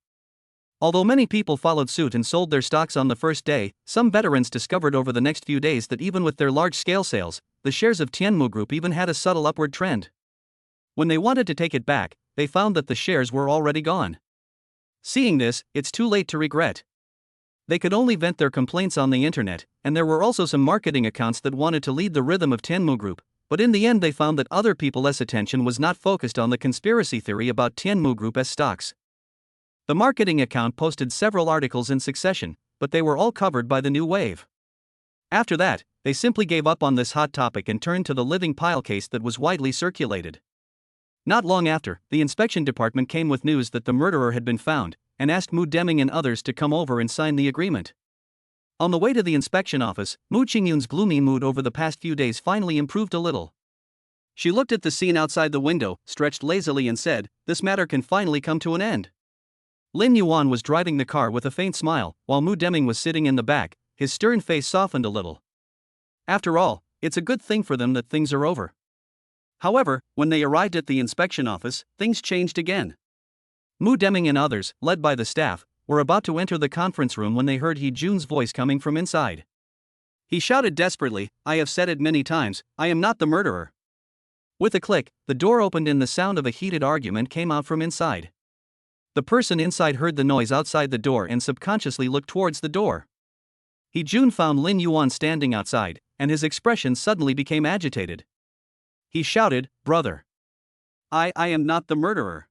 Although many people followed suit and sold their stocks on the first day, some veterans discovered over the next few days that even with their large-scale sales, the shares of Tianmu Group even had a subtle upward trend. When they wanted to take it back, they found that the shares were already gone. Seeing this, it's too late to regret. They could only vent their complaints on the internet, and there were also some marketing accounts that wanted to lead the rhythm of Tianmu Group, but in the end they found that other people's attention was not focused on the conspiracy theory about Tianmu Group as stocks. The marketing account posted several articles in succession, but they were all covered by the new wave. After that, they simply gave up on this hot topic and turned to the living pile case that was widely circulated. Not long after, the inspection department came with news that the murderer had been found, and asked Mu Deming and others to come over and sign the agreement. On the way to the inspection office, Mu Ching Yun's gloomy mood over the past few days finally improved a little. She looked at the scene outside the window, stretched lazily and said, "This matter can finally come to an end." Lin Yuan was driving the car with a faint smile, while Mu Deming was sitting in the back, his stern face softened a little. After all, it's a good thing for them that things are over. However, when they arrived at the inspection office, things changed again. Mu Deming and others, led by the staff, were about to enter the conference room when they heard He Jun's voice coming from inside. He shouted desperately, "I have said it many times, I am not the murderer." With a click, the door opened and the sound of a heated argument came out from inside. The person inside heard the noise outside the door and subconsciously looked towards the door. He Jun found Lin Yuan standing outside, and his expression suddenly became agitated. He shouted, "Brother! I am not the murderer."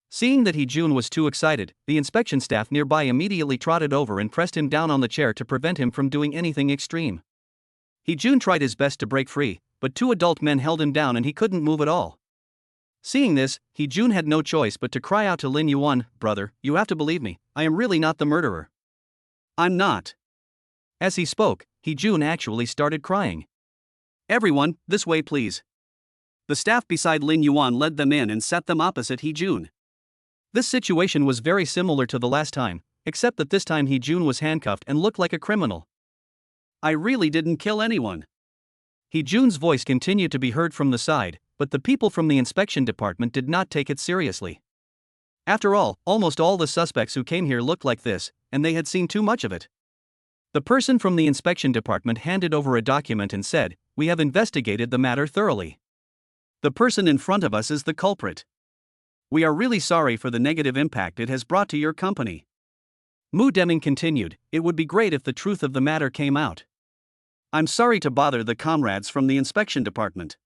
Seeing that He Jun was too excited, the inspection staff nearby immediately trotted over and pressed him down on the chair to prevent him from doing anything extreme. He Jun tried his best to break free, but two adult men held him down and he couldn't move at all. Seeing this, He Jun had no choice but to cry out to Lin Yuan, "Brother, you have to believe me, I am really not the murderer. I'm not." As he spoke, He Jun actually started crying. "Everyone, this way please." The staff beside Lin Yuan led them in and sat them opposite He Jun. This situation was very similar to the last time, except that this time He Jun was handcuffed and looked like a criminal. "I really didn't kill anyone." He Jun's voice continued to be heard from the side, but the people from the inspection department did not take it seriously. After all, almost all the suspects who came here looked like this, and they had seen too much of it. The person from the inspection department handed over a document and said, "We have investigated the matter thoroughly. The person in front of us is the culprit. We are really sorry for the negative impact it has brought to your company." Mu Deming continued, "It would be great if the truth of the matter came out. I'm sorry to bother the comrades from the inspection department.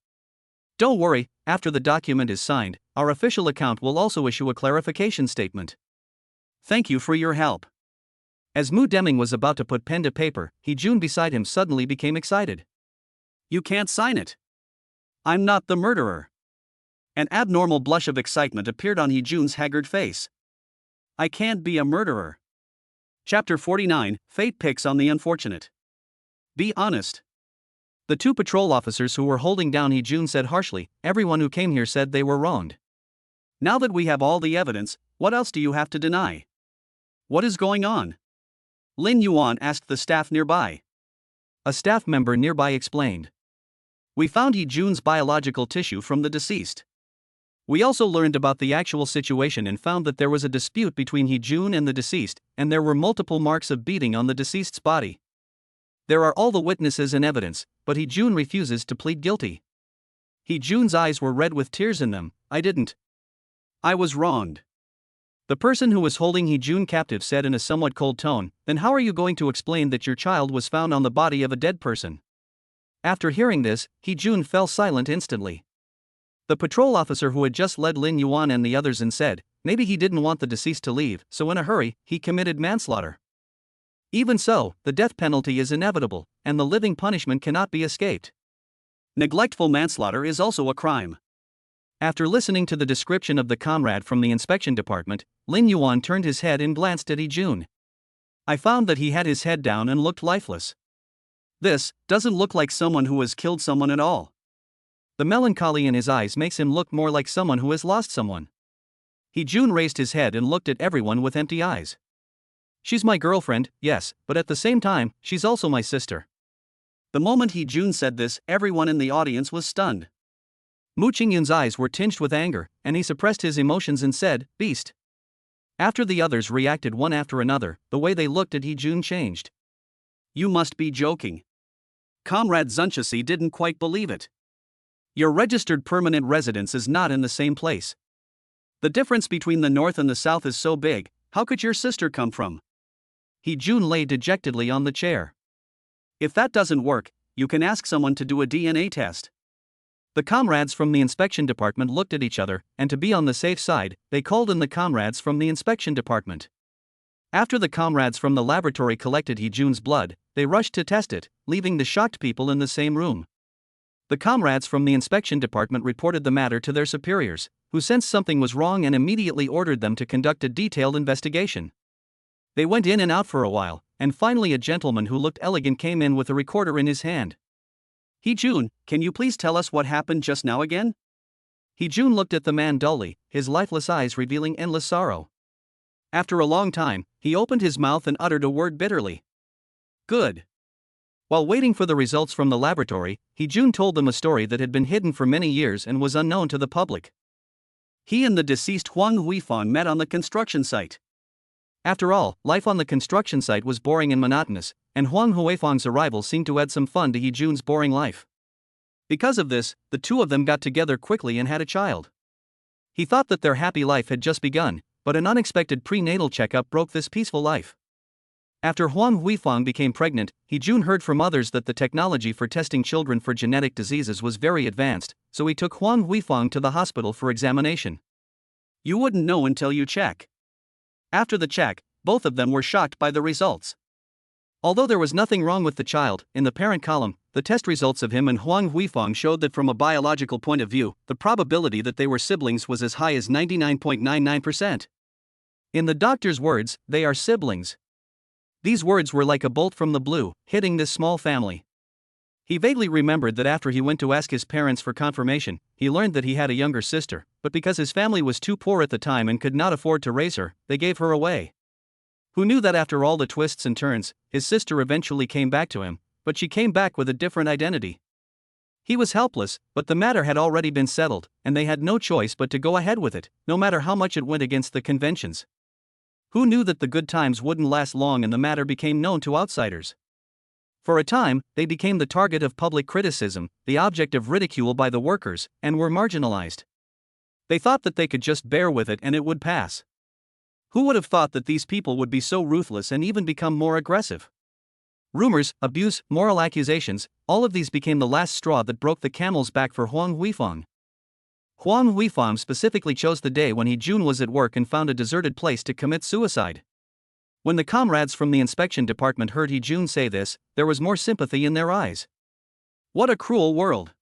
Don't worry, after the document is signed, our official account will also issue a clarification statement. Thank you for your help." As Mu Deming was about to put pen to paper, He Jun beside him suddenly became excited. "You can't sign it. I'm not the murderer." An abnormal blush of excitement appeared on He Jun's haggard face. "I can't be a murderer." Chapter 49, Fate Picks on the Unfortunate. "Be honest." The two patrol officers who were holding down He Jun said harshly, "Everyone who came here said they were wronged. Now that we have all the evidence, what else do you have to deny? What is going on?" Lin Yuan asked the staff nearby. A staff member nearby explained. "We found He Jun's biological tissue from the deceased. We also learned about the actual situation and found that there was a dispute between He Jun and the deceased, and there were multiple marks of beating on the deceased's body. There are all the witnesses and evidence, but He Jun refuses to plead guilty. He Jun's eyes were red with tears in them. I was wronged." The person who was holding He Jun captive said in a somewhat cold tone, "Then how are you going to explain that your child was found on the body of a dead person?" After hearing this, He Jun fell silent instantly. The patrol officer who had just led Lin Yuan and the others in said, "Maybe he didn't want the deceased to leave, so in a hurry, he committed manslaughter. Even so, the death penalty is inevitable, and the living punishment cannot be escaped. Neglectful manslaughter is also a crime." After listening to the description of the comrade from the inspection department, Lin Yuan turned his head and glanced at He Jun. "I found that he had his head down and looked lifeless. This doesn't look like someone who has killed someone at all. The melancholy in his eyes makes him look more like someone who has lost someone." He Jun raised his head and looked at everyone with empty eyes. "She's my girlfriend, yes, but at the same time, she's also my sister." The moment He Jun said this, everyone in the audience was stunned. Mu Ching Yun's eyes were tinged with anger, and he suppressed his emotions and said, "Beast." After the others reacted one after another, the way they looked at He Jun changed. "You must be joking." Comrade Zunchasi didn't quite believe it. "Your registered permanent residence is not in the same place. The difference between the north and the south is so big, how could your sister come from?" He Jun lay dejectedly on the chair. "If that doesn't work, you can ask someone to do a DNA test." The comrades from the inspection department looked at each other, and to be on the safe side, they called in the comrades from the inspection department. After the comrades from the laboratory collected He Jun's blood, they rushed to test it, leaving the shocked people in the same room. The comrades from the inspection department reported the matter to their superiors, who sensed something was wrong and immediately ordered them to conduct a detailed investigation. They went in and out for a while, and finally a gentleman who looked elegant came in with a recorder in his hand. "Hee-Jun, can you please tell us what happened just now again?" Hee-Jun looked at the man dully, his lifeless eyes revealing endless sorrow. After a long time, he opened his mouth and uttered a word bitterly. "Good." While waiting for the results from the laboratory, Hee-Jun told them a story that had been hidden for many years and was unknown to the public. He and the deceased Huang Huifang met on the construction site. After all, life on the construction site was boring and monotonous, and Huang Huifang's arrival seemed to add some fun to Hee-Jun's boring life. Because of this, the two of them got together quickly and had a child. He thought that their happy life had just begun, but an unexpected prenatal checkup broke this peaceful life. After Huang Huifang became pregnant, Hee-Jun heard from others that the technology for testing children for genetic diseases was very advanced, so he took Huang Huifang to the hospital for examination. You wouldn't know until you check. After the check, both of them were shocked by the results. Although there was nothing wrong with the child, in the parent column, the test results of him and Huang Huifang showed that from a biological point of view, the probability that they were siblings was as high as 99.99%. In the doctor's words, they are siblings. These words were like a bolt from the blue, hitting this small family. He vaguely remembered that after he went to ask his parents for confirmation, he learned that he had a younger sister, but because his family was too poor at the time and could not afford to raise her, they gave her away. Who knew that after all the twists and turns, his sister eventually came back to him, but she came back with a different identity. He was helpless, but the matter had already been settled, and they had no choice but to go ahead with it, no matter how much it went against the conventions. Who knew that the good times wouldn't last long and the matter became known to outsiders? For a time, they became the target of public criticism, the object of ridicule by the workers, and were marginalized. They thought that they could just bear with it and it would pass. Who would have thought that these people would be so ruthless and even become more aggressive? Rumors, abuse, moral accusations, all of these became the last straw that broke the camel's back for Huang Huifang. Huang Huifang specifically chose the day when Hee-Jun was at work and found a deserted place to commit suicide. When the comrades from the inspection department heard Hee-Jun say this, there was more sympathy in their eyes. What a cruel world.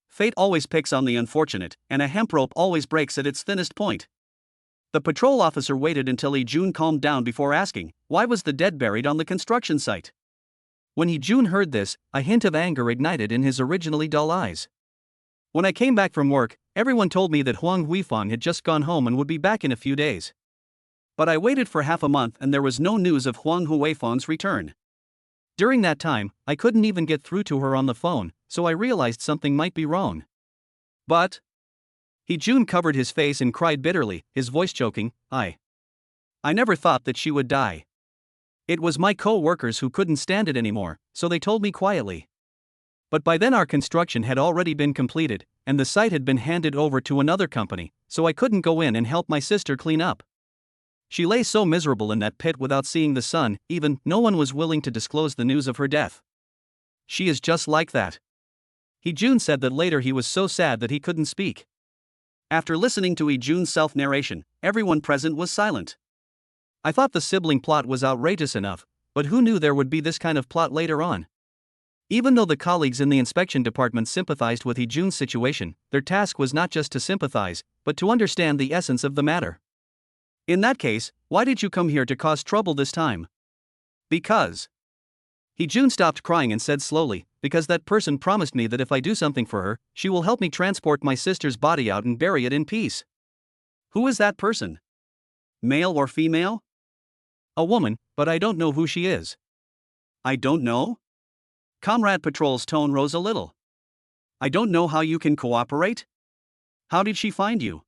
Fate always picks on the unfortunate, and a hemp rope always breaks at its thinnest point. The patrol officer waited until Hee-Jun calmed down before asking, why was the dead buried on the construction site? When Hee-Jun heard this, a hint of anger ignited in his originally dull eyes. When I came back from work, everyone told me that Huang Huifang had just gone home and would be back in a few days. But I waited for half a month and there was no news of Huang Huifang's return. During that time, I couldn't even get through to her on the phone, so I realized something might be wrong. But Hee-Jun covered his face and cried bitterly, his voice choking, I never thought that she would die. It was my co-workers who couldn't stand it anymore, so they told me quietly. But by then our construction had already been completed, and the site had been handed over to another company, so I couldn't go in and help my sister clean up. She lay so miserable in that pit without seeing the sun, even no one was willing to disclose the news of her death. She is just like that. Hee-Jun said that later he was so sad that he couldn't speak. After listening to Hee-Jun's self-narration, everyone present was silent. I thought the sibling plot was outrageous enough, but who knew there would be this kind of plot later on? Even though the colleagues in the inspection department sympathized with Hee-Jun's situation, their task was not just to sympathize, but to understand the essence of the matter. In that case, why did you come here to cause trouble this time? Because. Hee-Jun stopped crying and said slowly, because that person promised me that if I do something for her, she will help me transport my sister's body out and bury it in peace. Who is that person? Male or female? A woman, but I don't know who she is. I don't know? Comrade Patrol's tone rose a little. I don't know how you can cooperate? How did she find you?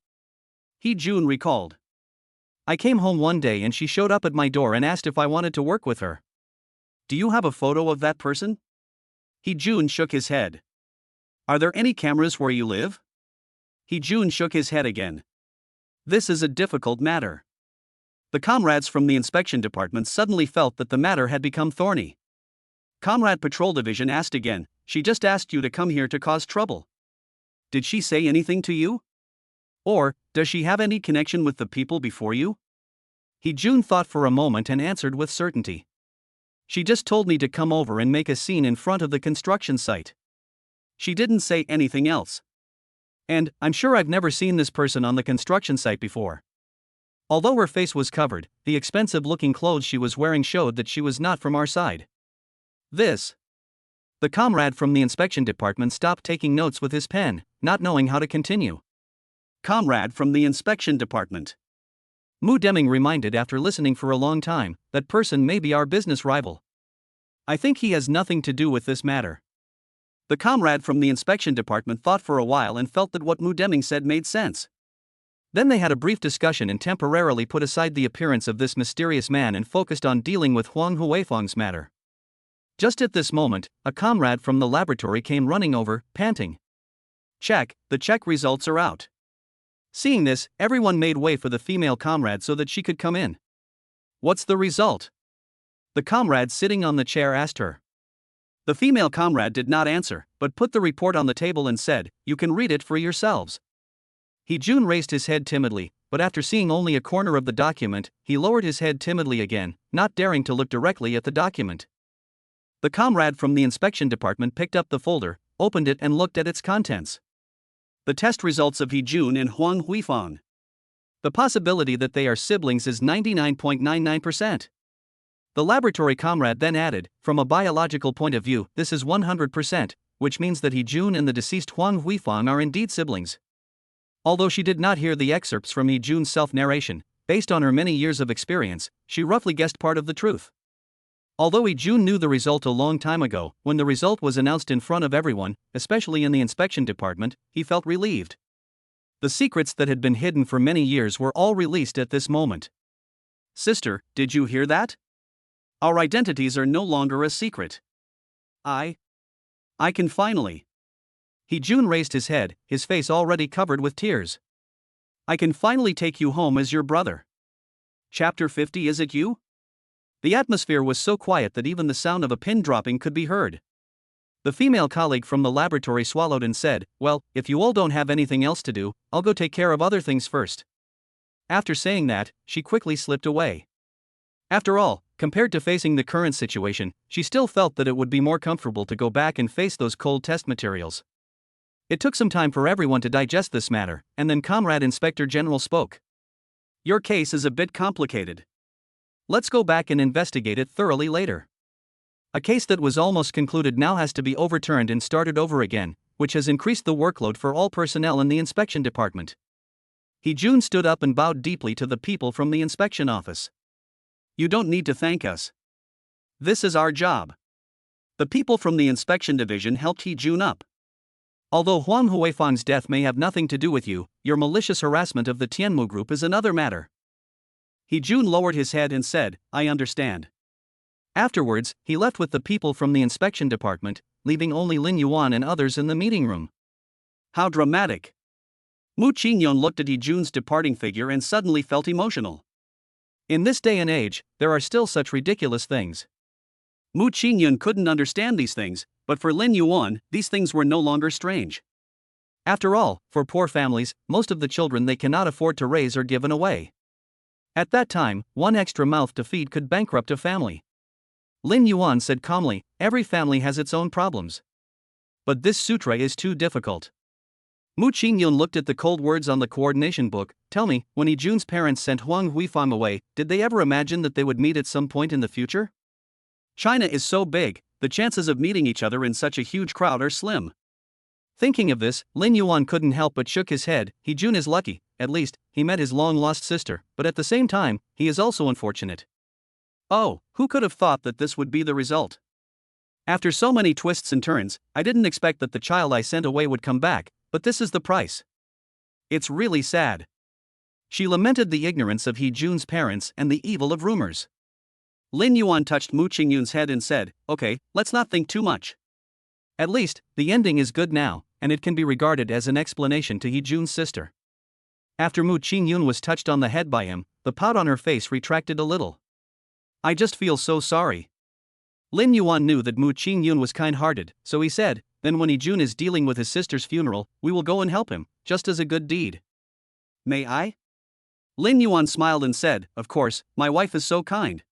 Hee-Jun recalled. I came home one day and she showed up at my door and asked if I wanted to work with her. Do you have a photo of that person? Hee-Jun shook his head. Are there any cameras where you live? Hee-Jun shook his head again. This is a difficult matter. The comrades from the inspection department suddenly felt that the matter had become thorny. Comrade Patrol Division asked again, she just asked you to come here to cause trouble. Did she say anything to you? Or, does she have any connection with the people before you? Hee-Jun thought for a moment and answered with certainty. She just told me to come over and make a scene in front of the construction site. She didn't say anything else. And, I'm sure I've never seen this person on the construction site before. Although her face was covered, the expensive-looking clothes she was wearing showed that she was not from our side. This. The comrade from the inspection department stopped taking notes with his pen, not knowing how to continue. Comrade from the inspection department. Mu Deming reminded after listening for a long time, that person may be our business rival. I think he has nothing to do with this matter. The comrade from the inspection department thought for a while and felt that what Mu Deming said made sense. Then they had a brief discussion and temporarily put aside the appearance of this mysterious man and focused on dealing with Huang Huifeng's matter. Just at this moment, a comrade from the laboratory came running over, panting. Check, the check results are out. Seeing this, everyone made way for the female comrade so that she could come in. What's the result? The comrade sitting on the chair asked her. The female comrade did not answer, but put the report on the table and said, "You can read it for yourselves." He Jun raised his head timidly, but after seeing only a corner of the document, he lowered his head timidly again, not daring to look directly at the document. The comrade from the inspection department picked up the folder, opened it and looked at its contents. The test results of He Jun and Huang Huifeng. The possibility that they are siblings is 99.99%. The laboratory comrade then added, from a biological point of view, this is 100%, which means that He Jun and the deceased Huang Huifeng are indeed siblings. Although she did not hear the excerpts from He Jun's self-narration, based on her many years of experience, she roughly guessed part of the truth. Although He Jun knew the result a long time ago, when the result was announced in front of everyone, especially in the inspection department, he felt relieved. The secrets that had been hidden for many years were all released at this moment. Sister, did you hear that? Our identities are no longer a secret. I can finally. He Jun raised his head, his face already covered with tears. I can finally take you home as your brother. Chapter 50. Is it you? The atmosphere was so quiet that even the sound of a pin dropping could be heard. The female colleague from the laboratory swallowed and said, "Well, if you all don't have anything else to do, I'll go take care of other things first." After saying that, she quickly slipped away. After all, compared to facing the current situation, she still felt that it would be more comfortable to go back and face those cold test materials. It took some time for everyone to digest this matter, and then Comrade Inspector General spoke. Your case is a bit complicated. Let's go back and investigate it thoroughly later. A case that was almost concluded now has to be overturned and started over again, which has increased the workload for all personnel in the inspection department. He Jun stood up and bowed deeply to the people from the inspection office. You don't need to thank us. This is our job. The people from the inspection division helped He Jun up. Although Huang Huifeng's death may have nothing to do with you, your malicious harassment of the Tianmu group is another matter. He Jun lowered his head and said, I understand. Afterwards, he left with the people from the inspection department, leaving only Lin Yuan and others in the meeting room. How dramatic. Mu Ching Yun looked at He Jun's departing figure and suddenly felt emotional. In this day and age, there are still such ridiculous things. Mu Ching Yun couldn't understand these things, but for Lin Yuan, these things were no longer strange. After all, for poor families, most of the children they cannot afford to raise are given away. At that time, one extra mouth to feed could bankrupt a family. Lin Yuan said calmly, every family has its own problems. But this sutra is too difficult. Mu Ching Yun looked at the cold words on the coordination book. Tell me, when He Jun's parents sent Huang Huifeng away, did they ever imagine that they would meet at some point in the future? China is so big, the chances of meeting each other in such a huge crowd are slim. Thinking of this, Lin Yuan couldn't help but shook his head. He Jun is lucky, at least, he met his long-lost sister, but at the same time, he is also unfortunate. Oh, who could have thought that this would be the result? After so many twists and turns, I didn't expect that the child I sent away would come back, but this is the price. It's really sad. She lamented the ignorance of He Jun's parents and the evil of rumors. Lin Yuan touched Mu Ching Yun's head and said, okay, let's not think too much. At least, the ending is good now, and it can be regarded as an explanation to He Jun's sister. After Mu Ching Yun was touched on the head by him, the pout on her face retracted a little. I just feel so sorry. Lin Yuan knew that Mu Ching Yun was kind-hearted, so he said, then when He Jun is dealing with his sister's funeral, we will go and help him, just as a good deed. May I? Lin Yuan smiled and said, of course, my wife is so kind.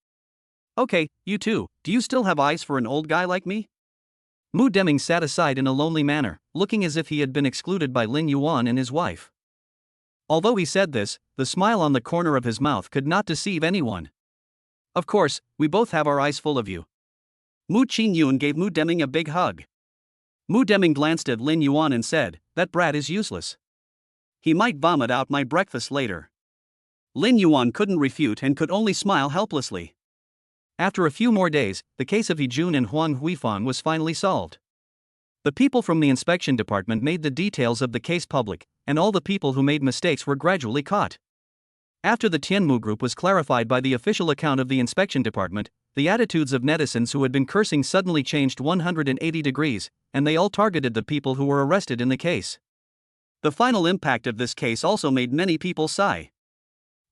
Okay, you too, do you still have eyes for an old guy like me? Mu Deming sat aside in a lonely manner, looking as if he had been excluded by Lin Yuan and his wife. Although he said this, the smile on the corner of his mouth could not deceive anyone. Of course, we both have our eyes full of you. Mu Ching Yun gave Mu Deming a big hug. Mu Deming glanced at Lin Yuan and said, "That brat is useless. He might vomit out my breakfast later." Lin Yuan couldn't refute and could only smile helplessly. After a few more days, the case of Jun and Huang Huifang was finally solved. The people from the inspection department made the details of the case public, and all the people who made mistakes were gradually caught. After the Tianmu group was clarified by the official account of the inspection department, the attitudes of netizens who had been cursing suddenly changed 180 degrees, and they all targeted the people who were arrested in the case. The final impact of this case also made many people sigh.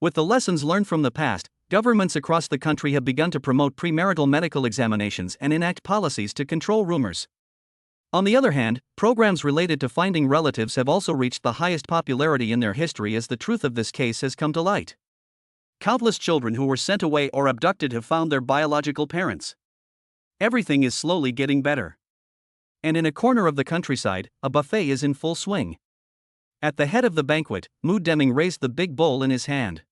With the lessons learned from the past, governments across the country have begun to promote premarital medical examinations and enact policies to control rumors. On the other hand, programs related to finding relatives have also reached the highest popularity in their history as the truth of this case has come to light. Countless children who were sent away or abducted have found their biological parents. Everything is slowly getting better. And in a corner of the countryside, a buffet is in full swing. At the head of the banquet, Mu Deming raised the big bowl in his hand.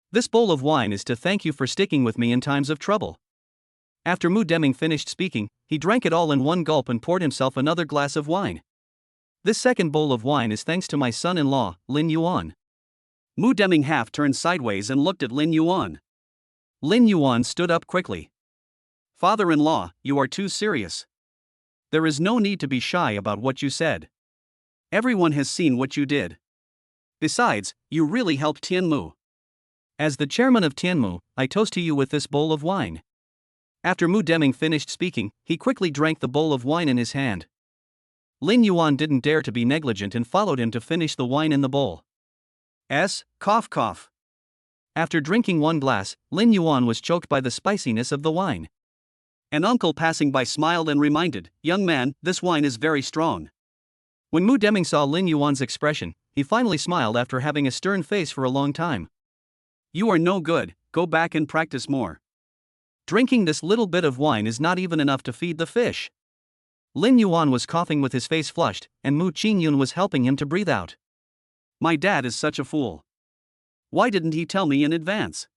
"This bowl of wine is to thank you for sticking with me in times of trouble." After Mu Deming finished speaking, he drank it all in one gulp and poured himself another glass of wine. "This second bowl of wine is thanks to my son-in-law, Lin Yuan." Mu Deming half turned sideways and looked at Lin Yuan. Lin Yuan stood up quickly. "Father-in-law, you are too serious. There is no need to be shy about what you said. Everyone has seen what you did. Besides, you really helped Tianmu. As the chairman of Tianmu, I toast to you with this bowl of wine." After Mu Deming finished speaking, he quickly drank the bowl of wine in his hand. Lin Yuan didn't dare to be negligent and followed him to finish the wine in the bowl. Cough cough. After drinking one glass, Lin Yuan was choked by the spiciness of the wine. An uncle passing by smiled and reminded, "Young man, this wine is very strong." When Mu Deming saw Lin Yuan's expression, he finally smiled after having a stern face for a long time. "You are no good, go back and practice more. Drinking this little bit of wine is not even enough to feed the fish." Lin Yuan was coughing with his face flushed, and Mu Ching Yun was helping him to breathe out. "My dad is such a fool. Why didn't he tell me in advance?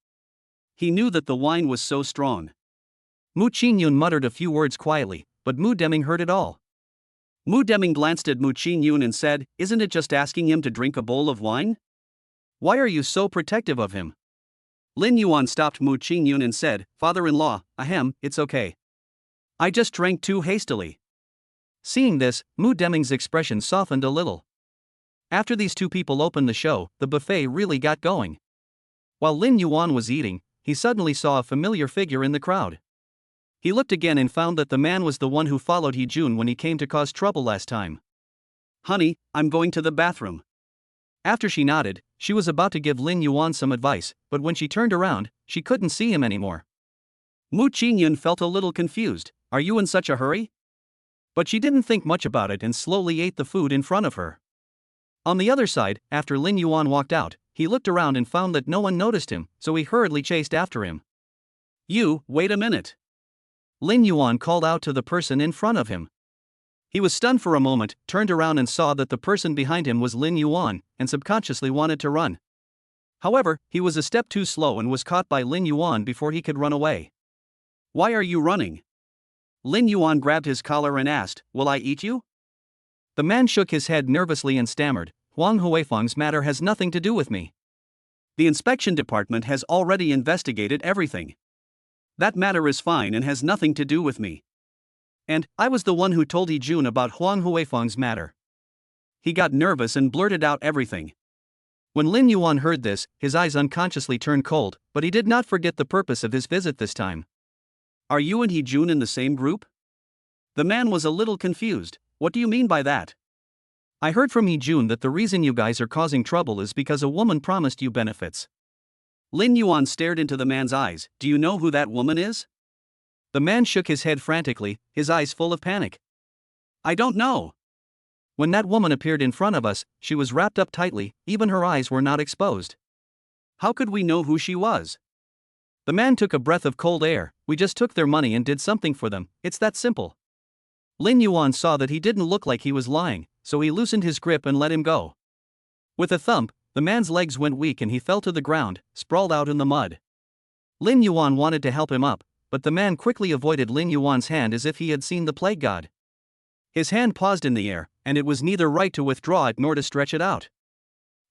He knew that the wine was so strong." Mu Ching Yun muttered a few words quietly, but Mu Deming heard it all. Mu Deming glanced at Mu Ching Yun and said, "Isn't it just asking him to drink a bowl of wine? Why are you so protective of him?" Lin Yuan stopped Mu Ching Yun and said, "Father-in-law, it's okay. I just drank too hastily." Seeing this, Mu Deming's expression softened a little. After these two people opened the show, the buffet really got going. While Lin Yuan was eating, he suddenly saw a familiar figure in the crowd. He looked again and found that the man was the one who followed Jun when he came to cause trouble last time. "Honey, I'm going to the bathroom." After she nodded, she was about to give Lin Yuan some advice, but when she turned around, she couldn't see him anymore. Mu Ching Yun felt a little confused. "Are you in such a hurry?" But she didn't think much about it and slowly ate the food in front of her. On the other side, after Lin Yuan walked out, he looked around and found that no one noticed him, so he hurriedly chased after him. Wait a minute." Lin Yuan called out to the person in front of him. He was stunned for a moment, turned around and saw that the person behind him was Lin Yuan, and subconsciously wanted to run. However, he was a step too slow and was caught by Lin Yuan before he could run away. "Why are you running?" Lin Yuan grabbed his collar and asked, "Will I eat you?" The man shook his head nervously and stammered, "Huang Huifang's matter has nothing to do with me. The inspection department has already investigated everything. That matter is fine and has nothing to do with me. And I was the one who told Jun about Huang Huifang's matter." He got nervous and blurted out everything. When Lin Yuan heard this, his eyes unconsciously turned cold, but he did not forget the purpose of his visit this time. "Are you and Jun in the same group?" The man was a little confused. "What do you mean by that?" "I heard from Jun that the reason you guys are causing trouble is because a woman promised you benefits." Lin Yuan stared into the man's eyes. "Do you know who that woman is?" The man shook his head frantically, his eyes full of panic. "I don't know. When that woman appeared in front of us, she was wrapped up tightly, even her eyes were not exposed." "How could we know who she was?" The man took a breath of cold air. "We just took their money and did something for them, it's that simple." Lin Yuan saw that he didn't look like he was lying, so he loosened his grip and let him go. With a thump, the man's legs went weak and he fell to the ground, sprawled out in the mud. Lin Yuan wanted to help him up, but the man quickly avoided Lin Yuan's hand as if he had seen the plague god. His hand paused in the air, and it was neither right to withdraw it nor to stretch it out.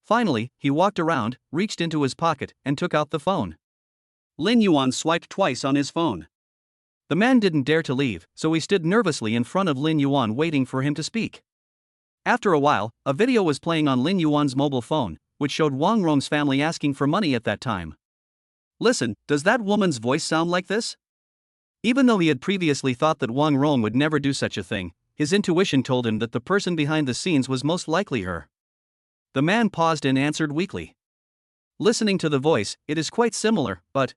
Finally, he walked around, reached into his pocket, and took out the phone. Lin Yuan swiped twice on his phone. The man didn't dare to leave, so he stood nervously in front of Lin Yuan waiting for him to speak. After a while, a video was playing on Lin Yuan's mobile phone, which showed Rong's family asking for money at that time. Listen, does that woman's voice sound like this? Even though he had previously thought that Rong would never do such a thing, his intuition told him that the person behind the scenes was most likely her. The man paused and answered weakly. Listening to the voice, it is quite similar, but...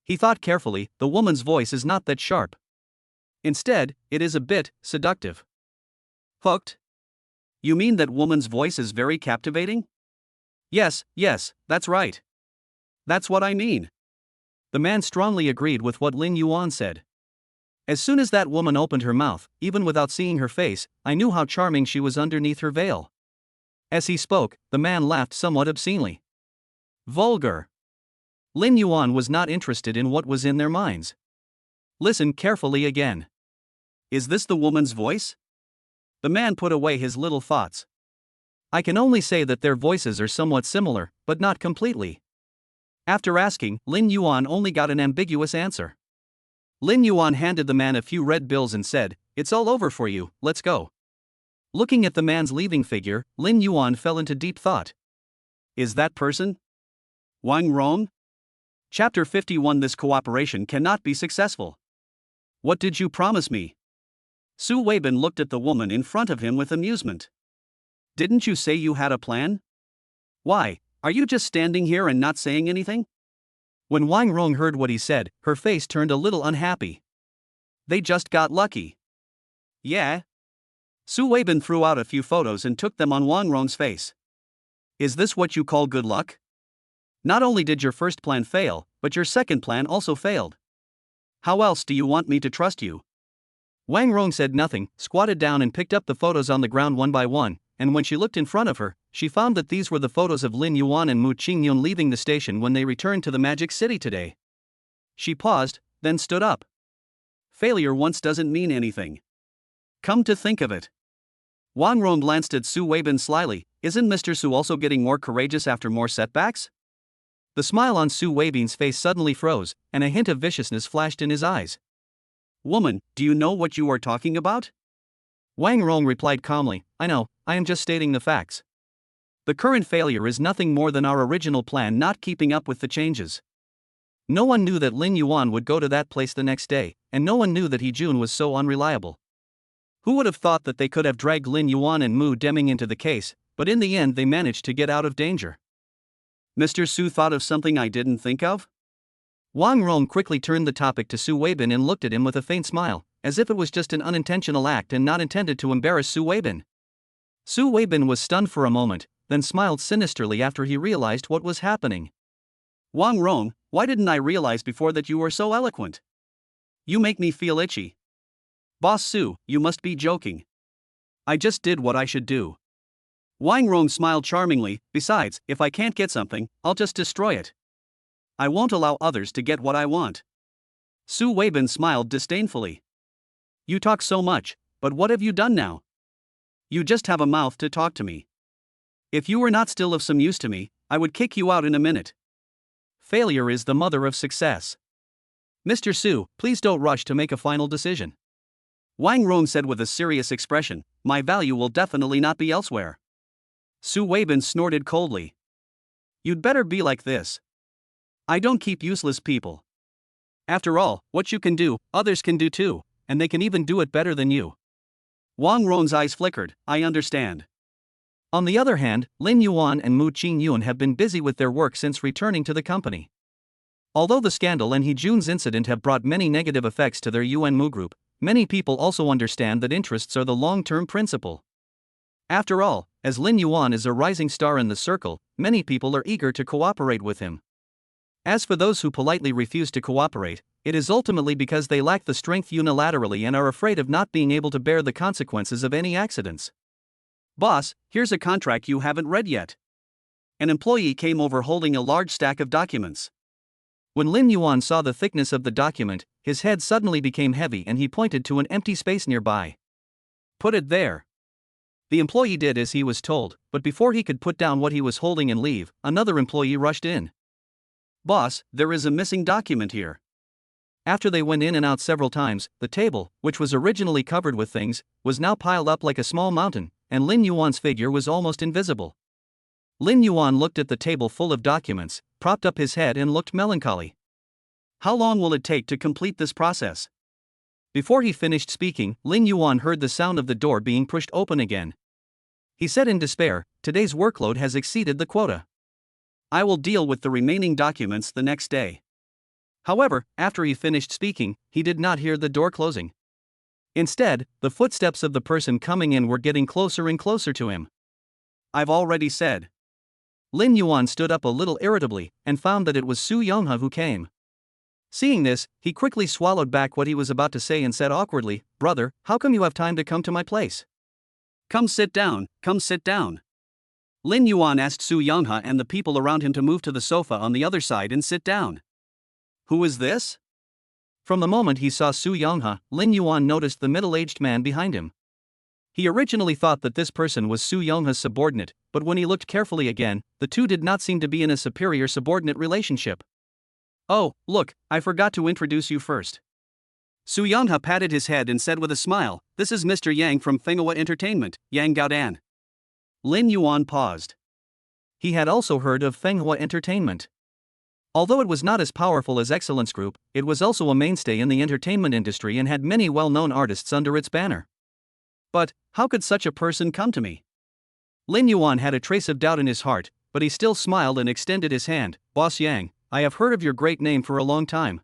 He thought carefully, the woman's voice is not that sharp. Instead, it is a bit seductive. Hooked? You mean that woman's voice is very captivating? Yes, that's right. That's what I mean. The man strongly agreed with what Lin Yuan said. As soon as that woman opened her mouth, even without seeing her face, I knew how charming she was underneath her veil. As he spoke, the man laughed somewhat obscenely. Vulgar. Lin Yuan was not interested in what was in their minds. Listen carefully again. Is this the woman's voice? The man put away his little thoughts. I can only say that their voices are somewhat similar, but not completely. After asking, Lin Yuan only got an ambiguous answer. Lin Yuan handed the man a few red bills and said, "It's all over for you, let's go." Looking at the man's leaving figure, Lin Yuan fell into deep thought. Is that person Wang Rong? Chapter 51. This cooperation cannot be successful. What did you promise me? Su Weibin looked at the woman in front of him with amusement. Didn't you say you had a plan? Why, are you just standing here and not saying anything? When Wang Rong heard what he said, her face turned a little unhappy. They just got lucky. Yeah. Su Weibin threw out a few photos and took them on Wang Rong's face. Is this what you call good luck? Not only did your first plan fail, but your second plan also failed. How else do you want me to trust you? Wang Rong said nothing, squatted down and picked up the photos on the ground one by one, and when she looked in front of her, she found that these were the photos of Lin Yuan and Mu Ching Yun leaving the station when they returned to the Magic City today. She paused, then stood up. Failure once doesn't mean anything. Come to think of it. Wang Rong glanced at Su Weibin slyly. Isn't Mr. Su also getting more courageous after more setbacks? The smile on Su Weibin's face suddenly froze, and a hint of viciousness flashed in his eyes. Woman, do you know what you are talking about? Wang Rong replied calmly, I know, I am just stating the facts. The current failure is nothing more than our original plan not keeping up with the changes. No one knew that Lin Yuan would go to that place the next day, and no one knew that He Jun was so unreliable. Who would have thought that they could have dragged Lin Yuan and Mu Deming into the case, but in the end they managed to get out of danger. Mr. Su thought of something I didn't think of? Wang Rong quickly turned the topic to Su Weibin and looked at him with a faint smile, as if it was just an unintentional act and not intended to embarrass Su Weibin. Su Weibin was stunned for a moment, then smiled sinisterly after he realized what was happening. Wang Rong, why didn't I realize before that you were so eloquent? You make me feel itchy. Boss Su, you must be joking. I just did what I should do. Wang Rong smiled charmingly. Besides, if I can't get something, I'll just destroy it. I won't allow others to get what I want. Su Weibin smiled disdainfully. You talk so much, but what have you done now? You just have a mouth to talk to me. If you were not still of some use to me, I would kick you out in a minute. Failure is the mother of success. Mr. Su, please don't rush to make a final decision. Wang Rong said with a serious expression, my value will definitely not be elsewhere. Su Weibin snorted coldly. You'd better be like this. I don't keep useless people. After all, what you can do, others can do too, and they can even do it better than you. Wang Rong's eyes flickered, I understand. On the other hand, Lin Yuan and Mu Ching Yun have been busy with their work since returning to the company. Although the scandal and He Jun's incident have brought many negative effects to their Yuan Mu group, many people also understand that interests are the long-term principle. After all, as Lin Yuan is a rising star in the circle, many people are eager to cooperate with him. As for those who politely refuse to cooperate, it is ultimately because they lack the strength unilaterally and are afraid of not being able to bear the consequences of any accidents. Boss, here's a contract you haven't read yet. An employee came over holding a large stack of documents. When Lin Yuan saw the thickness of the document, his head suddenly became heavy and he pointed to an empty space nearby. Put it there. The employee did as he was told, but before he could put down what he was holding and leave, another employee rushed in. Boss, there is a missing document here. After they went in and out several times, the table, which was originally covered with things, was now piled up like a small mountain, and Lin Yuan's figure was almost invisible. Lin Yuan looked at the table full of documents, propped up his head and looked melancholy. How long will it take to complete this process? Before he finished speaking, Lin Yuan heard the sound of the door being pushed open again. He said in despair, today's workload has exceeded the quota. I will deal with the remaining documents the next day. However, after he finished speaking, he did not hear the door closing. Instead, the footsteps of the person coming in were getting closer and closer to him. I've already said. Lin Yuan stood up a little irritably and found that it was Su Yonghe who came. Seeing this, he quickly swallowed back what he was about to say and said awkwardly, "Brother, how come you have time to come to my place? Come sit down, come sit down." Lin Yuan asked Su Yonghe and the people around him to move to the sofa on the other side and sit down. Who is this? From the moment he saw Su Yonghe, Lin Yuan noticed the middle-aged man behind him. He originally thought that this person was Su Yonghe's subordinate, but when he looked carefully again, the two did not seem to be in a superior-subordinate relationship. Oh, look, I forgot to introduce you first. Su Yonghe patted his head and said with a smile, "This is Mr. Yang from Fenghua Entertainment, Yang Gaodan." Lin Yuan paused. He had also heard of Fenghua Entertainment. Although it was not as powerful as Excellence Group, it was also a mainstay in the entertainment industry and had many well-known artists under its banner. But, how could such a person come to me? Lin Yuan had a trace of doubt in his heart, but he still smiled and extended his hand. "Boss Yang, I have heard of your great name for a long time."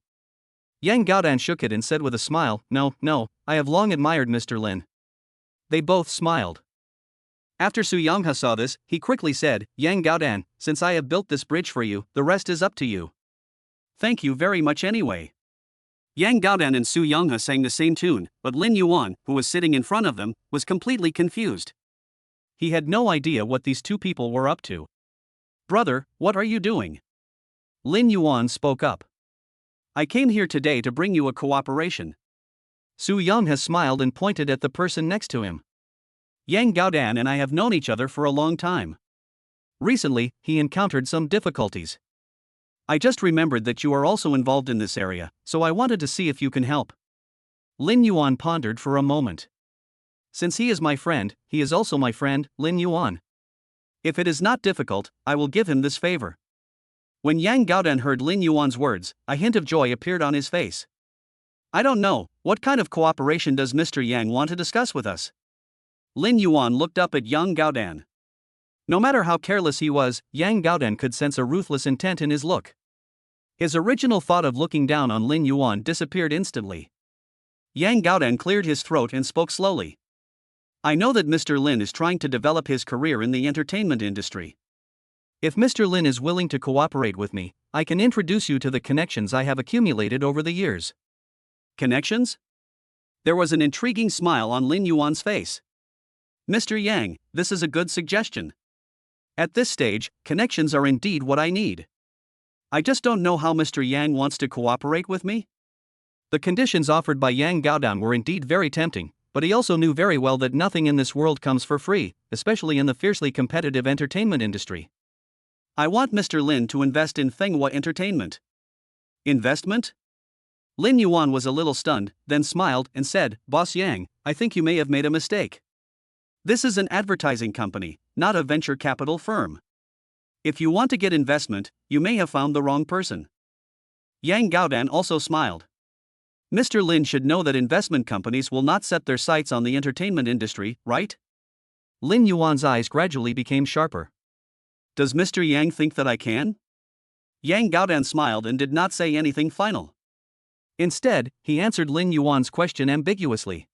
Yang Gaodan shook it and said with a smile, No, I have long admired Mr. Lin." They both smiled. After Su Yonghe saw this, he quickly said, "Yang Gaodan, since I have built this bridge for you, the rest is up to you." "Thank you very much anyway." Yang Gaodan and Su Yonghe sang the same tune, but Lin Yuan, who was sitting in front of them, was completely confused. He had no idea what these two people were up to. "Brother, what are you doing?" Lin Yuan spoke up. "I came here today to bring you a cooperation." Su Yonghe smiled and pointed at the person next to him. "Yang Gaodan and I have known each other for a long time. Recently, he encountered some difficulties. I just remembered that you are also involved in this area, so I wanted to see if you can help." Lin Yuan pondered for a moment. "Since he is my friend, he is also my friend, Lin Yuan. If it is not difficult, I will give him this favor." When Yang Gaodan heard Lin Yuan's words, a hint of joy appeared on his face. "I don't know, what kind of cooperation does Mr. Yang want to discuss with us?" Lin Yuan looked up at Yang Gaodan. No matter how careless he was, Yang Gaodan could sense a ruthless intent in his look. His original thought of looking down on Lin Yuan disappeared instantly. Yang Gaodan cleared his throat and spoke slowly. "I know that Mr. Lin is trying to develop his career in the entertainment industry. If Mr. Lin is willing to cooperate with me, I can introduce you to the connections I have accumulated over the years." "Connections?" There was an intriguing smile on Lin Yuan's face. "Mr. Yang, this is a good suggestion. At this stage, connections are indeed what I need. I just don't know how Mr. Yang wants to cooperate with me." The conditions offered by Yang Gaodan were indeed very tempting, but he also knew very well that nothing in this world comes for free, especially in the fiercely competitive entertainment industry. "I want Mr. Lin to invest in Fenghua Entertainment." "Investment?" Lin Yuan was a little stunned, then smiled and said, "Boss Yang, I think you may have made a mistake. This is an advertising company, not a venture capital firm. If you want to get investment, you may have found the wrong person." Yang Gaodan also smiled. Mr. Lin should know that investment companies will not set their sights on the entertainment industry, right? Lin Yuan's eyes gradually became sharper. "Does Mr. Yang think that I can?" Yang Gaodan smiled and did not say anything final. Instead, he answered Lin Yuan's question ambiguously.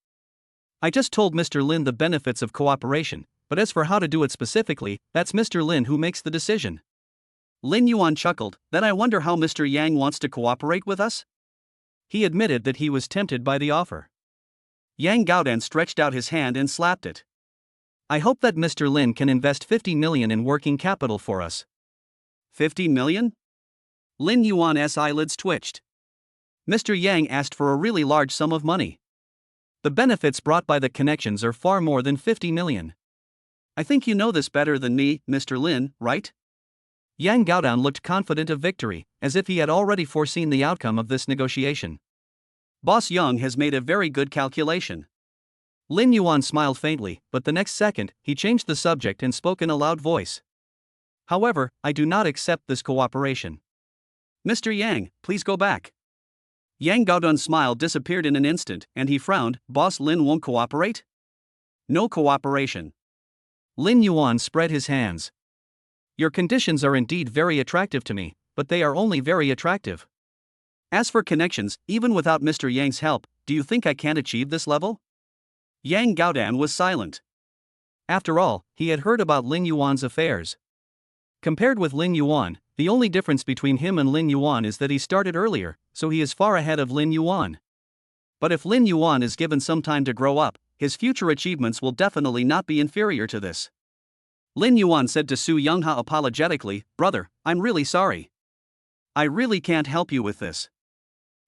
"I just told Mr. Lin the benefits of cooperation, but as for how to do it specifically, that's Mr. Lin who makes the decision." Lin Yuan chuckled, then I wonder how Mr. Yang wants to cooperate with us? He admitted that he was tempted by the offer. Yang Gaodan stretched out his hand and slapped it. I hope that Mr. Lin can invest 50 million in working capital for us. 50 million? Lin Yuan's eyelids twitched. Mr. Yang asked for a really large sum of money. The benefits brought by the connections are far more than 50 million. I think you know this better than me, Mr. Lin, right? Yang Gaodan looked confident of victory, as if he had already foreseen the outcome of this negotiation. Boss Yang has made a very good calculation. Lin Yuan smiled faintly, but the next second, he changed the subject and spoke in a loud voice. However, I do not accept this cooperation. Mr. Yang, please go back. Yang Gaodan's smile disappeared in an instant, and he frowned. Boss Lin won't cooperate? No cooperation. Lin Yuan spread his hands. Your conditions are indeed very attractive to me, but they are only very attractive. As for connections, even without Mr. Yang's help, do you think I can't achieve this level? Yang Gaodan was silent. After all, he had heard about Lin Yuan's affairs. Compared with Lin Yuan, the only difference between him and Lin Yuan is that he started earlier, so he is far ahead of Lin Yuan. But if Lin Yuan is given some time to grow up, his future achievements will definitely not be inferior to this. Lin Yuan said to Su Youngha apologetically, Brother, I'm really sorry. I really can't help you with this.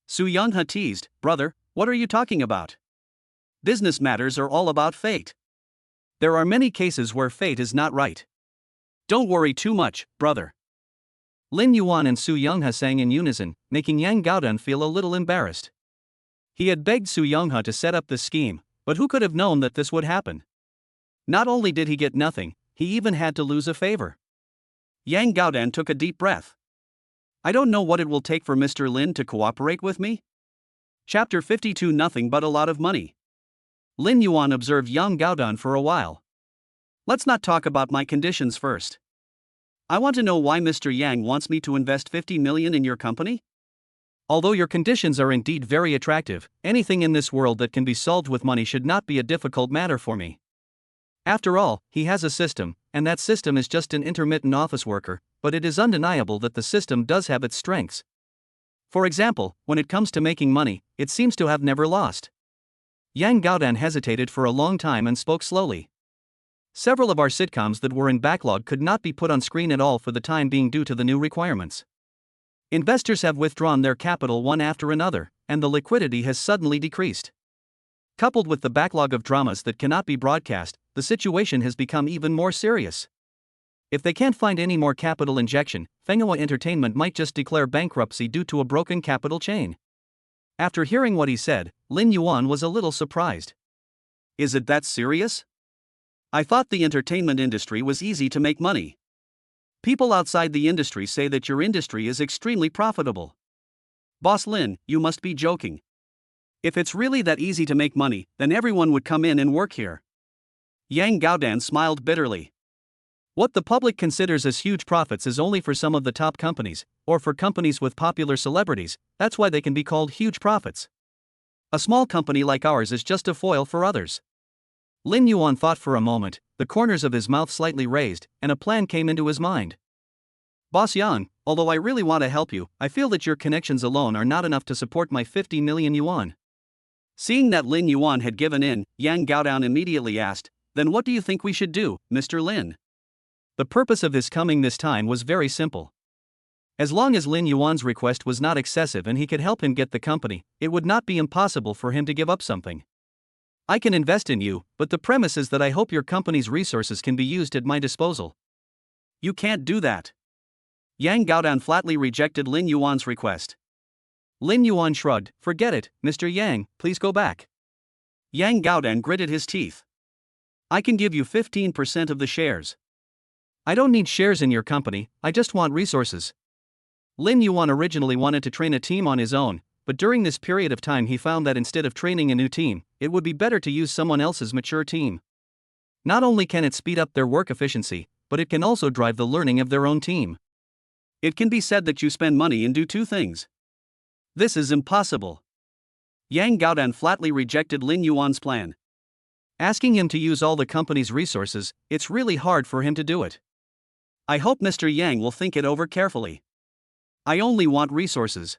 Su Youngha teased, Brother, what are you talking about? Business matters are all about fate. There are many cases where fate is not right. Don't worry too much, brother. Lin Yuan and Su Youngha sang in unison, making Yang Gaodan feel a little embarrassed. He had begged Su Youngha to set up this scheme, but who could have known that this would happen? Not only did he get nothing, he even had to lose a favor. Yang Gaodan took a deep breath. I don't know what it will take for Mr. Lin to cooperate with me. Chapter 52 Nothing but a lot of money. Lin Yuan observed Yang Gaodan for a while. Let's not talk about my conditions first. I want to know why Mr. Yang wants me to invest 50 million in your company? Although your conditions are indeed very attractive, anything in this world that can be solved with money should not be a difficult matter for me. After all, he has a system, and that system is just an intermittent office worker, but it is undeniable that the system does have its strengths. For example, when it comes to making money, it seems to have never lost. Yang Gaodan hesitated for a long time and spoke slowly. Several of our sitcoms that were in backlog could not be put on screen at all for the time being due to the new requirements. Investors have withdrawn their capital one after another, and the liquidity has suddenly decreased. Coupled with the backlog of dramas that cannot be broadcast, the situation has become even more serious. If they can't find any more capital injection, Fenghua Entertainment might just declare bankruptcy due to a broken capital chain. After hearing what he said, Lin Yuan was a little surprised. Is it that serious? I thought the entertainment industry was easy to make money. People outside the industry say that your industry is extremely profitable. Boss Lin, you must be joking. If it's really that easy to make money, then everyone would come in and work here. Yang Gaodan smiled bitterly. What the public considers as huge profits is only for some of the top companies, or for companies with popular celebrities, that's why they can be called huge profits. A small company like ours is just a foil for others. Lin Yuan thought for a moment, the corners of his mouth slightly raised, and a plan came into his mind. Boss Yang, although I really want to help you, I feel that your connections alone are not enough to support my 50 million yuan. Seeing that Lin Yuan had given in, Yang Gaodan immediately asked, Then what do you think we should do, Mr. Lin? The purpose of his coming this time was very simple. As long as Lin Yuan's request was not excessive and he could help him get the company, it would not be impossible for him to give up something. I can invest in you, but the premise is that I hope your company's resources can be used at my disposal. You can't do that. Yang Gaodan flatly rejected Lin Yuan's request. Lin Yuan shrugged, Forget it, Mr. Yang, please go back. Yang Gaodan gritted his teeth. I can give you 15% of the shares. I don't need shares in your company, I just want resources. Lin Yuan originally wanted to train a team on his own, but during this period of time he found that instead of training a new team, it would be better to use someone else's mature team. Not only can it speed up their work efficiency, but it can also drive the learning of their own team. It can be said that you spend money and do two things. This is impossible. Yang Gaodan flatly rejected Lin Yuan's plan. Asking him to use all the company's resources, it's really hard for him to do it. I hope Mr. Yang will think it over carefully. I only want resources.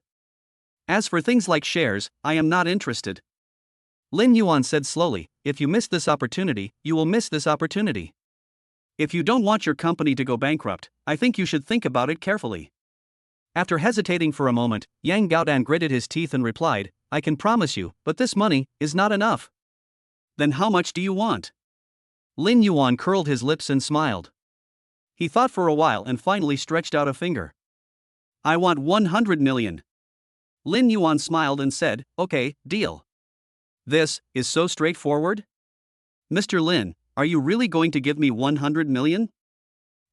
As for things like shares, I am not interested. Lin Yuan said slowly, if you miss this opportunity, you will miss this opportunity. If you don't want your company to go bankrupt, I think you should think about it carefully. After hesitating for a moment, Yang Gaodan gritted his teeth and replied, I can promise you, but this money is not enough. Then how much do you want? Lin Yuan curled his lips and smiled. He thought for a while and finally stretched out a finger. I want 100 million. Lin Yuan smiled and said, okay, deal. This is so straightforward? Mr. Lin, are you really going to give me 100 million?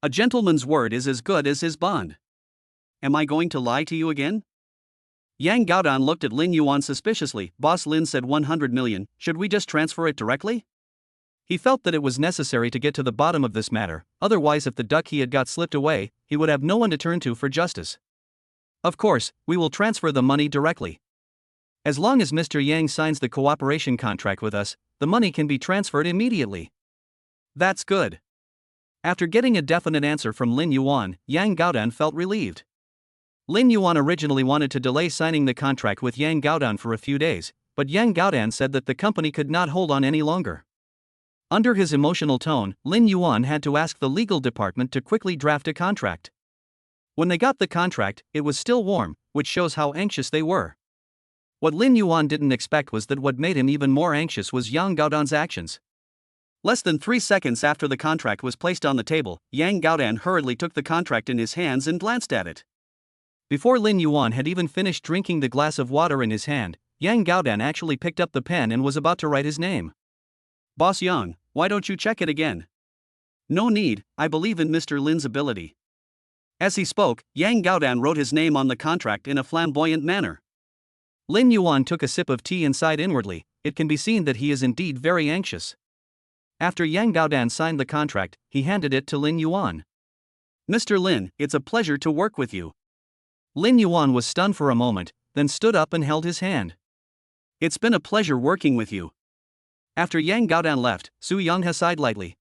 A gentleman's word is as good as his bond. Am I going to lie to you again? Yang Gaodan looked at Lin Yuan suspiciously. Boss Lin said 100 million, should we just transfer it directly? He felt that it was necessary to get to the bottom of this matter, otherwise if the duck he had got slipped away, he would have no one to turn to for justice. Of course, we will transfer the money directly. As long as Mr. Yang signs the cooperation contract with us, the money can be transferred immediately. That's good. After getting a definite answer from Lin Yuan, Yang Gaodan felt relieved. Lin Yuan originally wanted to delay signing the contract with Yang Gaodan for a few days, but Yang Gaodan said that the company could not hold on any longer. Under his emotional tone, Lin Yuan had to ask the legal department to quickly draft a contract. When they got the contract, it was still warm, which shows how anxious they were. What Lin Yuan didn't expect was that what made him even more anxious was Yang Gaodan's actions. Less than 3 seconds after the contract was placed on the table, Yang Gaodan hurriedly took the contract in his hands and glanced at it. Before Lin Yuan had even finished drinking the glass of water in his hand, Yang Gaodan actually picked up the pen and was about to write his name. Boss Yang, why don't you check it again? No need, I believe in Mr. Lin's ability. As he spoke, Yang Gaodan wrote his name on the contract in a flamboyant manner. Lin Yuan took a sip of tea and sighed inwardly. It can be seen that he is indeed very anxious. After Yang Gaodan signed the contract, he handed it to Lin Yuan. Mr. Lin, it's a pleasure to work with you. Lin Yuan was stunned for a moment, then stood up and held his hand. It's been a pleasure working with you. After Yang Gaodan left, Su Yonghe sighed lightly.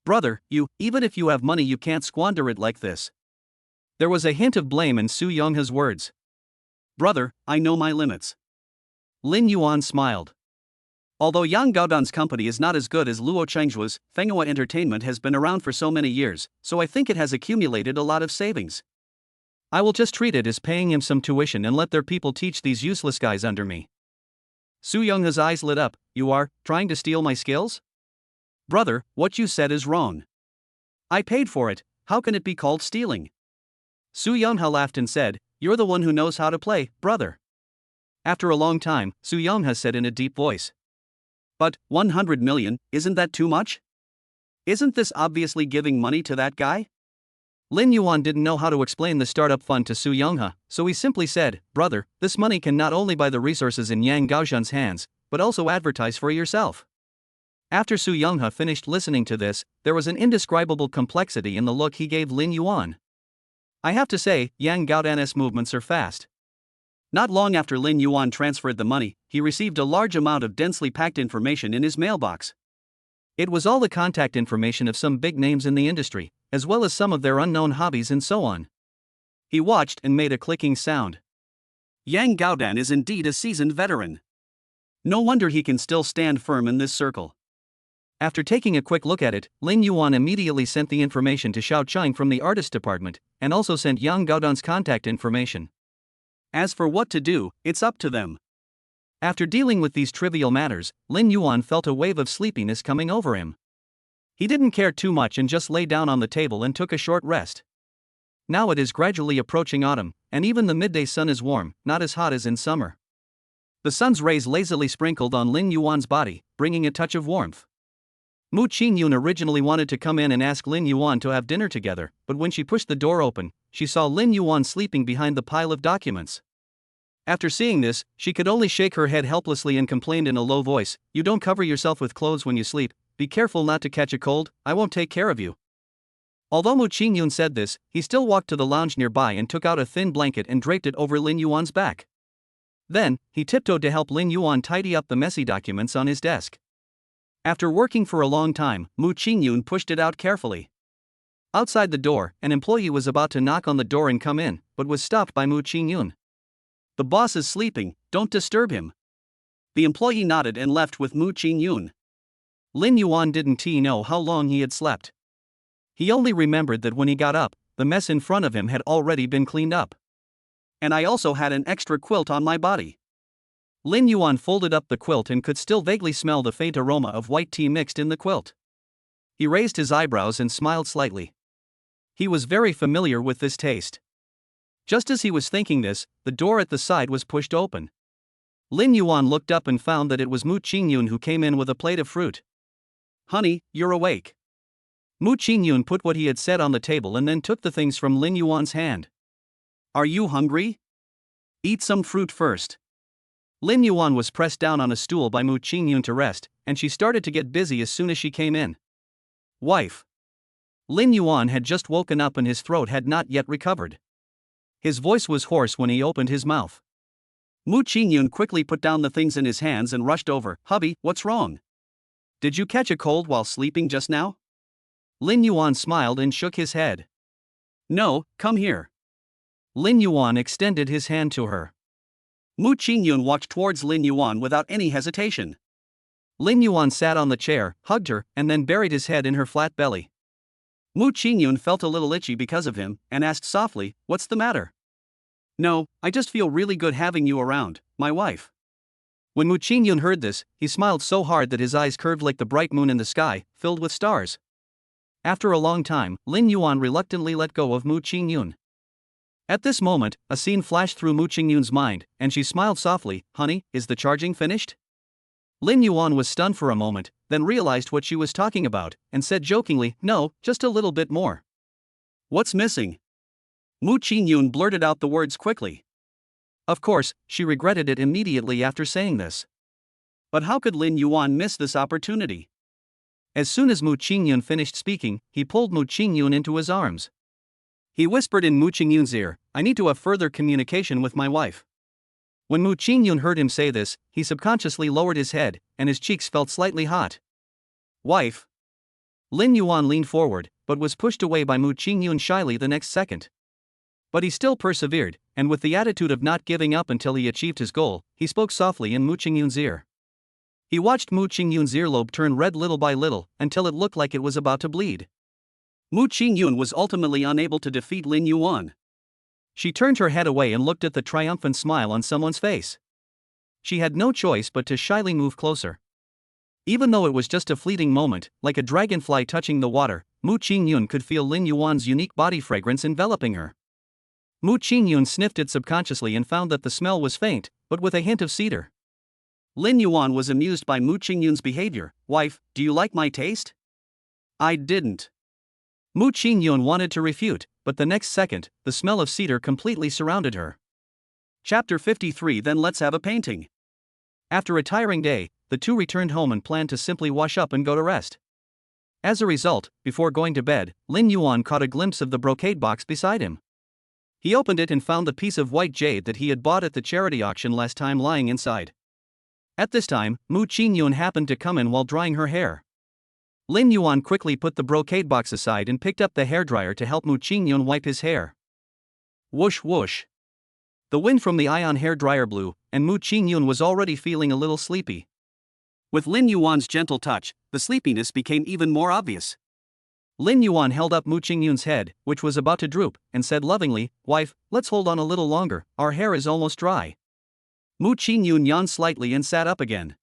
Brother, even if you have money you can't squander it like this. There was a hint of blame in Su Yonghe's words. Brother, I know my limits. Lin Yuan smiled. Although Yang Gaodan's company is not as good as Luo Chengzhuo's, Fenghua Entertainment has been around for so many years, so I think it has accumulated a lot of savings. I will just treat it as paying him some tuition and let their people teach these useless guys under me. Su Yonghe's eyes lit up. You are trying to steal my skills? Brother, what you said is wrong. I paid for it, how can it be called stealing? Su Yonghe laughed and said, you're the one who knows how to play, brother. After a long time, Su Yonghe said in a deep voice. But, 100 million, isn't that too much? Isn't this obviously giving money to that guy? Lin Yuan didn't know how to explain the startup fund to Su Yonghe, so he simply said, brother, this money can not only buy the resources in Yang Gaodan's hands, but also advertise for yourself. After Su Yonghe finished listening to this, there was an indescribable complexity in the look he gave Lin Yuan. I have to say, Yang Gaodan's movements are fast. Not long after Lin Yuan transferred the money, he received a large amount of densely packed information in his mailbox. It was all the contact information of some big names in the industry, as well as some of their unknown hobbies and so on. He watched and made a clicking sound. Yang Gaodan is indeed a seasoned veteran. No wonder he can still stand firm in this circle. After taking a quick look at it, Lin Yuan immediately sent the information to Xiao Cheng from the artist department, and also sent Yang Gaodan's contact information. As for what to do, it's up to them. After dealing with these trivial matters, Lin Yuan felt a wave of sleepiness coming over him. He didn't care too much and just lay down on the table and took a short rest. Now it is gradually approaching autumn, and even the midday sun is warm, not as hot as in summer. The sun's rays lazily sprinkled on Lin Yuan's body, bringing a touch of warmth. Mu Ching Yun originally wanted to come in and ask Lin Yuan to have dinner together, but when she pushed the door open, she saw Lin Yuan sleeping behind the pile of documents. After seeing this, she could only shake her head helplessly and complained in a low voice, you don't cover yourself with clothes when you sleep, be careful not to catch a cold, I won't take care of you. Although Mu Ching Yun said this, he still walked to the lounge nearby and took out a thin blanket and draped it over Lin Yuan's back. Then, he tiptoed to help Lin Yuan tidy up the messy documents on his desk. After working for a long time, Mu Ching Yun pushed it out carefully. Outside the door, an employee was about to knock on the door and come in, but was stopped by Mu Ching Yun. "The boss is sleeping, don't disturb him." The employee nodded and left with Mu Ching Yun. Lin Yuan didn't know how long he had slept. He only remembered that when he got up, the mess in front of him had already been cleaned up. "And I also had an extra quilt on my body." Lin Yuan folded up the quilt and could still vaguely smell the faint aroma of white tea mixed in the quilt. He raised his eyebrows and smiled slightly. He was very familiar with this taste. Just as he was thinking this, the door at the side was pushed open. Lin Yuan looked up and found that it was Mu Ching Yun who came in with a plate of fruit. "Honey, you're awake." Mu Ching Yun put what he had said on the table and then took the things from Lin Yuan's hand. "Are you hungry? Eat some fruit first." Lin Yuan was pressed down on a stool by Mu Ching Yun to rest, and she started to get busy as soon as she came in. "Wife." Lin Yuan had just woken up and his throat had not yet recovered. His voice was hoarse when he opened his mouth. Mu Ching Yun quickly put down the things in his hands and rushed over. "Hubby, what's wrong? Did you catch a cold while sleeping just now?" Lin Yuan smiled and shook his head. "No, come here." Lin Yuan extended his hand to her. Mu Ching Yun walked towards Lin Yuan without any hesitation. Lin Yuan sat on the chair, hugged her, and then buried his head in her flat belly. Mu Ching Yun felt a little itchy because of him, and asked softly, "What's the matter?" "No, I just feel really good having you around, my wife." When Mu Ching Yun heard this, he smiled so hard that his eyes curved like the bright moon in the sky, filled with stars. After a long time, Lin Yuan reluctantly let go of Mu Ching Yun. At this moment, a scene flashed through Mu Ching Yun's mind, and she smiled softly. "Honey, is the charging finished?" Lin Yuan was stunned for a moment, then realized what she was talking about, and said jokingly, "No, just a little bit more." "What's missing?" Mu Ching Yun blurted out the words quickly. Of course, she regretted it immediately after saying this. But how could Lin Yuan miss this opportunity? As soon as Mu Ching Yun finished speaking, he pulled Mu Ching Yun into his arms. He whispered in Mu Ching Yun's ear, "I need to have further communication with my wife." When Mu Ching Yun heard him say this, he subconsciously lowered his head, and his cheeks felt slightly hot. "Wife." Lin Yuan leaned forward, but was pushed away by Mu Ching Yun shyly the next second. But he still persevered, and with the attitude of not giving up until he achieved his goal, he spoke softly in Mu Ching Yun's ear. He watched Mu Ching Yun's earlobe turn red little by little, until it looked like it was about to bleed. Mu Ching Yun was ultimately unable to defeat Lin Yuan. She turned her head away and looked at the triumphant smile on someone's face. She had no choice but to shyly move closer. Even though it was just a fleeting moment, like a dragonfly touching the water, Mu Ching Yun could feel Lin Yuan's unique body fragrance enveloping her. Mu Ching Yun sniffed it subconsciously and found that the smell was faint, but with a hint of cedar. Lin Yuan was amused by Mu Ching Yun's behavior. "Wife, do you like my taste?" "I didn't." Mu Ching Yun wanted to refute, but the next second, the smell of cedar completely surrounded her. Chapter 53. Then let's have a painting. After a tiring day, the two returned home and planned to simply wash up and go to rest. As a result, before going to bed, Lin Yuan caught a glimpse of the brocade box beside him. He opened it and found the piece of white jade that he had bought at the charity auction last time lying inside. At this time, Mu Ching Yun happened to come in while drying her hair. Lin Yuan quickly put the brocade box aside and picked up the hairdryer to help Mu Ching Yun wipe his hair. Whoosh whoosh. The wind from the ion hairdryer blew, and Mu Ching Yun was already feeling a little sleepy. With Lin Yuan's gentle touch, the sleepiness became even more obvious. Lin Yuan held up Mu Ching Yun's head, which was about to droop, and said lovingly, "Wife, let's hold on a little longer, our hair is almost dry." Mu Ching Yun yawned slightly and sat up again.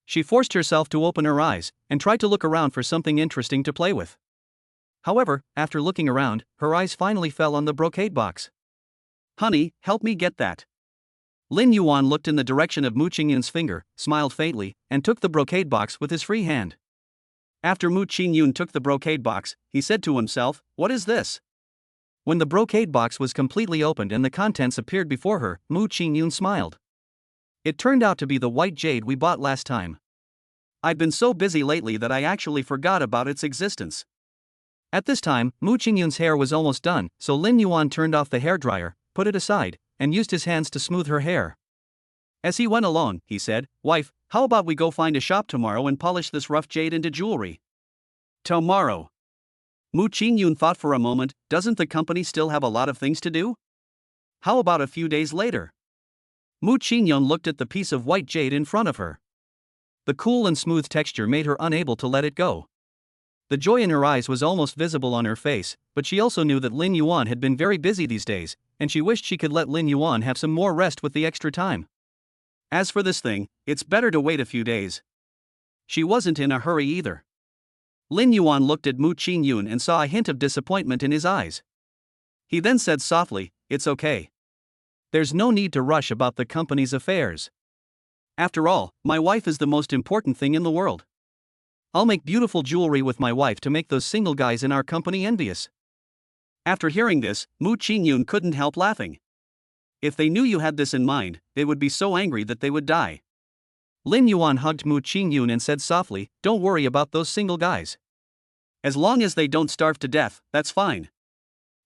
She forced herself to open her eyes, and tried to look around for something interesting to play with. However, after looking around, her eyes finally fell on the brocade box. "Honey, help me get that." Lin Yuan looked in the direction of Mu Ching Yun's finger, smiled faintly, and took the brocade box with his free hand. After Mu Ching Yun took the brocade box, he said to himself, "What is this?" When the brocade box was completely opened and the contents appeared before her, Mu Ching Yun smiled. It turned out to be the white jade we bought last time. I've been so busy lately that I actually forgot about its existence. At this time, Mu Ching Yun's hair was almost done, so Lin Yuan turned off the hairdryer, put it aside, and used his hands to smooth her hair. As he went along, he said, "Wife, how about we go find a shop tomorrow and polish this rough jade into jewelry?" "Tomorrow?" Mu Ching Yun thought for a moment, doesn't the company still have a lot of things to do? How about a few days later? Mu Ching Yun looked at the piece of white jade in front of her. The cool and smooth texture made her unable to let it go. The joy in her eyes was almost visible on her face, but she also knew that Lin Yuan had been very busy these days, and she wished she could let Lin Yuan have some more rest with the extra time. As for this thing, it's better to wait a few days. She wasn't in a hurry either. Lin Yuan looked at Mu Ching Yun and saw a hint of disappointment in his eyes. He then said softly, "It's okay. There's no need to rush about the company's affairs. After all, my wife is the most important thing in the world. I'll make beautiful jewelry with my wife to make those single guys in our company envious." After hearing this, Mu Ching Yun couldn't help laughing. If they knew you had this in mind, they would be so angry that they would die. Lin Yuan hugged Mu Ching Yun and said softly, "Don't worry about those single guys. As long as they don't starve to death, that's fine."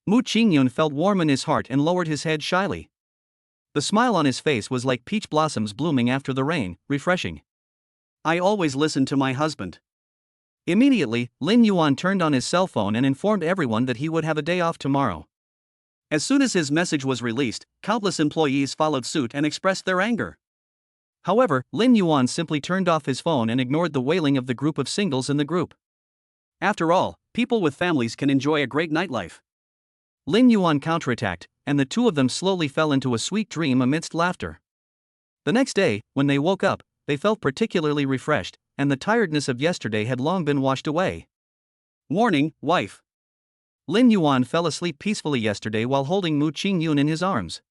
Mu Ching Yun felt warm in his heart and lowered his head shyly. The smile on his face was like peach blossoms blooming after the rain, refreshing. "I always listen to my husband." Immediately, Lin Yuan turned on his cell phone and informed everyone that he would have a day off tomorrow. As soon as his message was released, countless employees followed suit and expressed their anger. However, Lin Yuan simply turned off his phone and ignored the wailing of the group of singles in the group. After all, people with families can enjoy a great nightlife. Lin Yuan counterattacked, and the two of them slowly fell into a sweet dream amidst laughter. The next day, when they woke up, they felt particularly refreshed, and the tiredness of yesterday had long been washed away. Warning, wife. Lin Yuan fell asleep peacefully yesterday while holding Mu Ching Yun in his arms.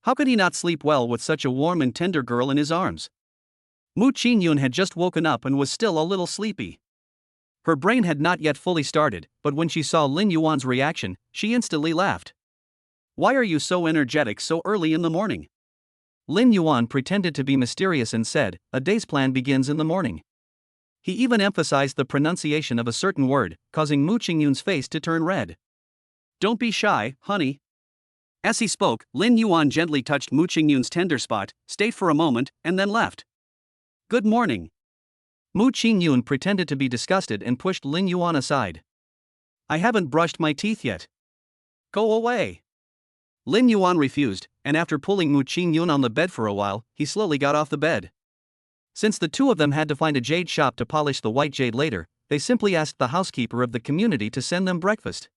How could he not sleep well with such a warm and tender girl in his arms? Mu Ching Yun had just woken up and was still a little sleepy. Her brain had not yet fully started, but when she saw Lin Yuan's reaction, she instantly laughed. "Why are you so energetic so early in the morning?" Lin Yuan pretended to be mysterious and said, "A day's plan begins in the morning." He even emphasized the pronunciation of a certain word, causing Mu Ching Yun's face to turn red. "Don't be shy, honey." As he spoke, Lin Yuan gently touched Mu Ching Yun's tender spot, stayed for a moment, and then left. "Good morning." Mu Ching Yun pretended to be disgusted and pushed Lin Yuan aside. "I haven't brushed my teeth yet." "Go away." Lin Yuan refused, and after pulling Mu Ching Yun on the bed for a while, he slowly got off the bed. Since the two of them had to find a jade shop to polish the white jade later, they simply asked the housekeeper of the community to send them breakfast.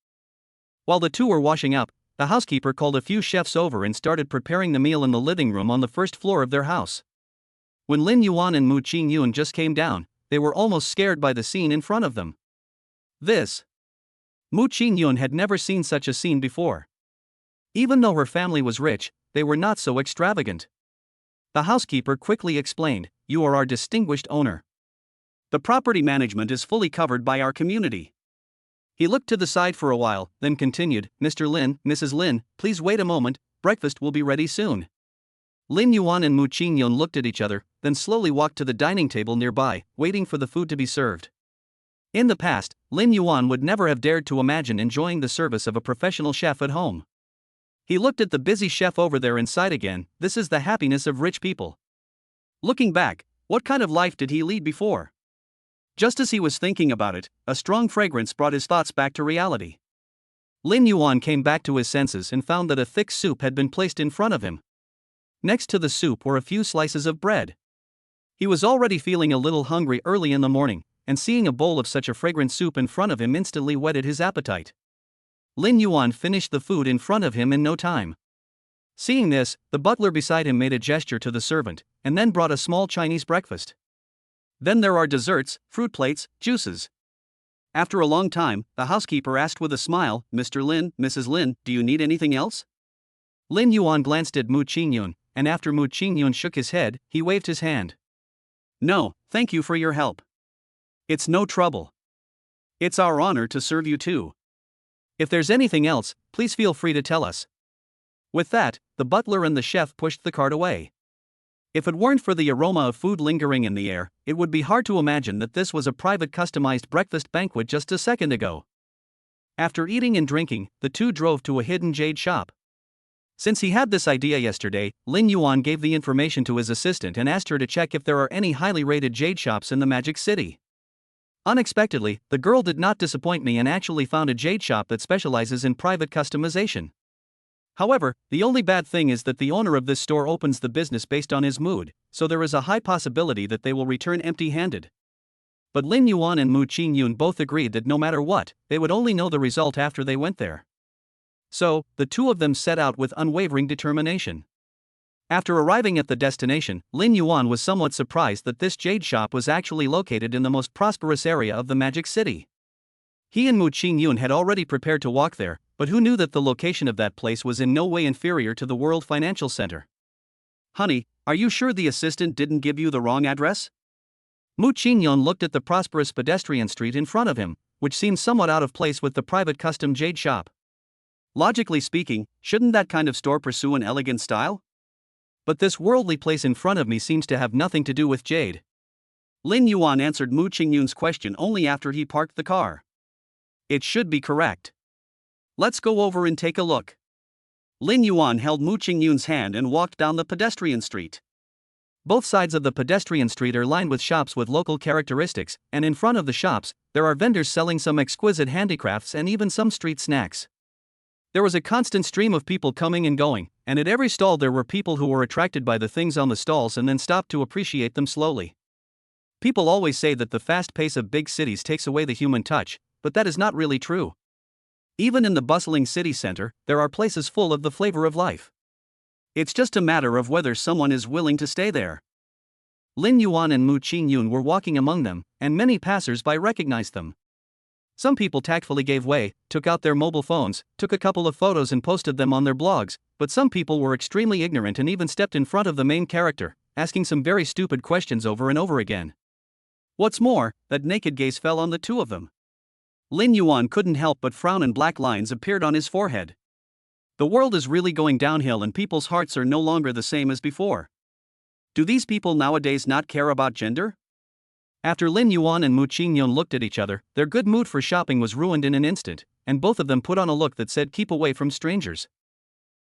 While the two were washing up, the housekeeper called a few chefs over and started preparing the meal in the living room on the first floor of their house. When Lin Yuan and Mu Ching Yun just came down, they were almost scared by the scene in front of them. Mu Ching Yun had never seen such a scene before. Even though her family was rich, they were not so extravagant. The housekeeper quickly explained, "You are our distinguished owner. The property management is fully covered by our community." He looked to the side for a while, then continued, "Mr. Lin, Mrs. Lin, please wait a moment, breakfast will be ready soon." Lin Yuan and Mu Ching Yun looked at each other, then slowly walked to the dining table nearby, waiting for the food to be served. In the past, Lin Yuan would never have dared to imagine enjoying the service of a professional chef at home. He looked at the busy chef over there and sighed again. This is the happiness of rich people. Looking back, what kind of life did he lead before? Just as he was thinking about it, a strong fragrance brought his thoughts back to reality. Lin Yuan came back to his senses and found that a thick soup had been placed in front of him. Next to the soup were a few slices of bread. He was already feeling a little hungry early in the morning, and seeing a bowl of such a fragrant soup in front of him instantly whetted his appetite. Lin Yuan finished the food in front of him in no time. Seeing this, the butler beside him made a gesture to the servant, and then brought a small Chinese breakfast. Then there are desserts, fruit plates, juices. After a long time, the housekeeper asked with a smile, "Mr. Lin, Mrs. Lin, do you need anything else?" Lin Yuan glanced at Mu Ching Yun, and after Mu Ching Yun shook his head, he waved his hand. "No, thank you for your help. It's no trouble. It's our honor to serve you too. If there's anything else, please feel free to tell us." With that, the butler and the chef pushed the cart away. If it weren't for the aroma of food lingering in the air, it would be hard to imagine that this was a private customized breakfast banquet just a second ago. After eating and drinking, the two drove to a hidden jade shop. Since he had this idea yesterday, Lin Yuan gave the information to his assistant and asked her to check if there are any highly rated jade shops in the Magic City. Unexpectedly, the girl did not disappoint me and actually found a jade shop that specializes in private customization. However, the only bad thing is that the owner of this store opens the business based on his mood, so there is a high possibility that they will return empty-handed. But Lin Yuan and Mu Ching Yun both agreed that no matter what, they would only know the result after they went there. So, the two of them set out with unwavering determination. After arriving at the destination, Lin Yuan was somewhat surprised that this jade shop was actually located in the most prosperous area of the Magic City. He and Mu Ching Yun had already prepared to walk there, but who knew that the location of that place was in no way inferior to the World Financial Center? "Honey, are you sure the assistant didn't give you the wrong address?" Mu Ching Yun looked at the prosperous pedestrian street in front of him, which seemed somewhat out of place with the private custom jade shop. Logically speaking, shouldn't that kind of store pursue an elegant style? But this worldly place in front of me seems to have nothing to do with jade. Lin Yuan answered Mu Ching Yun's question only after he parked the car. It should be correct. Let's go over and take a look. Lin Yuan held Mu Ching Yun's hand and walked down the pedestrian street. Both sides of the pedestrian street are lined with shops with local characteristics, and in front of the shops, there are vendors selling some exquisite handicrafts and even some street snacks. There was a constant stream of people coming and going, and at every stall there were people who were attracted by the things on the stalls and then stopped to appreciate them slowly. People always say that the fast pace of big cities takes away the human touch, but that is not really true. Even in the bustling city center, there are places full of the flavor of life. It's just a matter of whether someone is willing to stay there. Lin Yuan and Mu Ching Yun were walking among them, and many passers-by recognized them. Some people tactfully gave way, took out their mobile phones, took a couple of photos and posted them on their blogs, but some people were extremely ignorant and even stepped in front of the main character, asking some very stupid questions over and over again. What's more, that naked gaze fell on the two of them. Lin Yuan couldn't help but frown and black lines appeared on his forehead. The world is really going downhill and people's hearts are no longer the same as before. Do these people nowadays not care about gender? After Lin Yuan and Mu Ching Yun looked at each other, their good mood for shopping was ruined in an instant, and both of them put on a look that said keep away from strangers.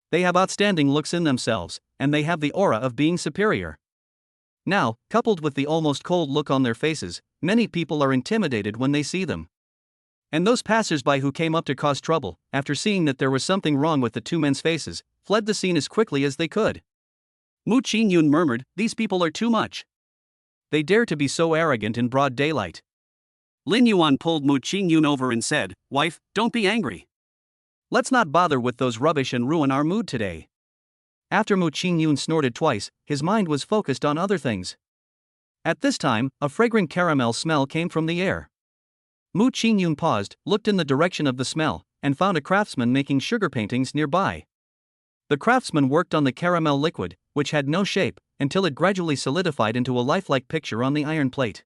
They have outstanding looks in themselves, and they have the aura of being superior. Now, coupled with the almost cold look on their faces, many people are intimidated when they see them. And those passers-by who came up to cause trouble, after seeing that there was something wrong with the two men's faces, fled the scene as quickly as they could. Mu Ching Yun murmured, "These people are too much. They dare to be so arrogant in broad daylight." Lin Yuan pulled Mu Ching Yun over and said, "Wife, don't be angry. Let's not bother with those rubbish and ruin our mood today." After Mu Ching Yun snorted twice, his mind was focused on other things. At this time, a fragrant caramel smell came from the air. Mu Ching Yun paused, looked in the direction of the smell, and found a craftsman making sugar paintings nearby. The craftsman worked on the caramel liquid, which had no shape, until it gradually solidified into a lifelike picture on the iron plate.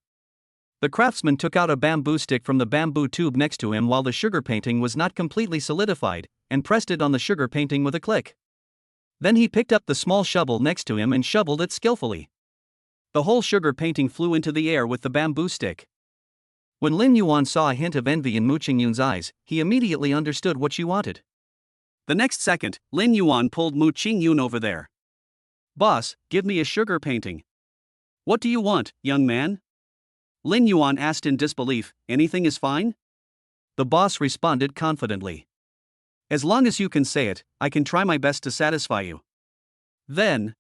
The craftsman took out a bamboo stick from the bamboo tube next to him while the sugar painting was not completely solidified, and pressed it on the sugar painting with a click. Then he picked up the small shovel next to him and shoveled it skillfully. The whole sugar painting flew into the air with the bamboo stick. When Lin Yuan saw a hint of envy in Mu Ching Yun's eyes, he immediately understood what she wanted. The next second, Lin Yuan pulled Mu Ching Yun over there. "Boss, give me a sugar painting." "What do you want, young man?" Lin Yuan asked in disbelief. "Anything is fine?" The boss responded confidently. "As long as you can say it, I can try my best to satisfy you." Then,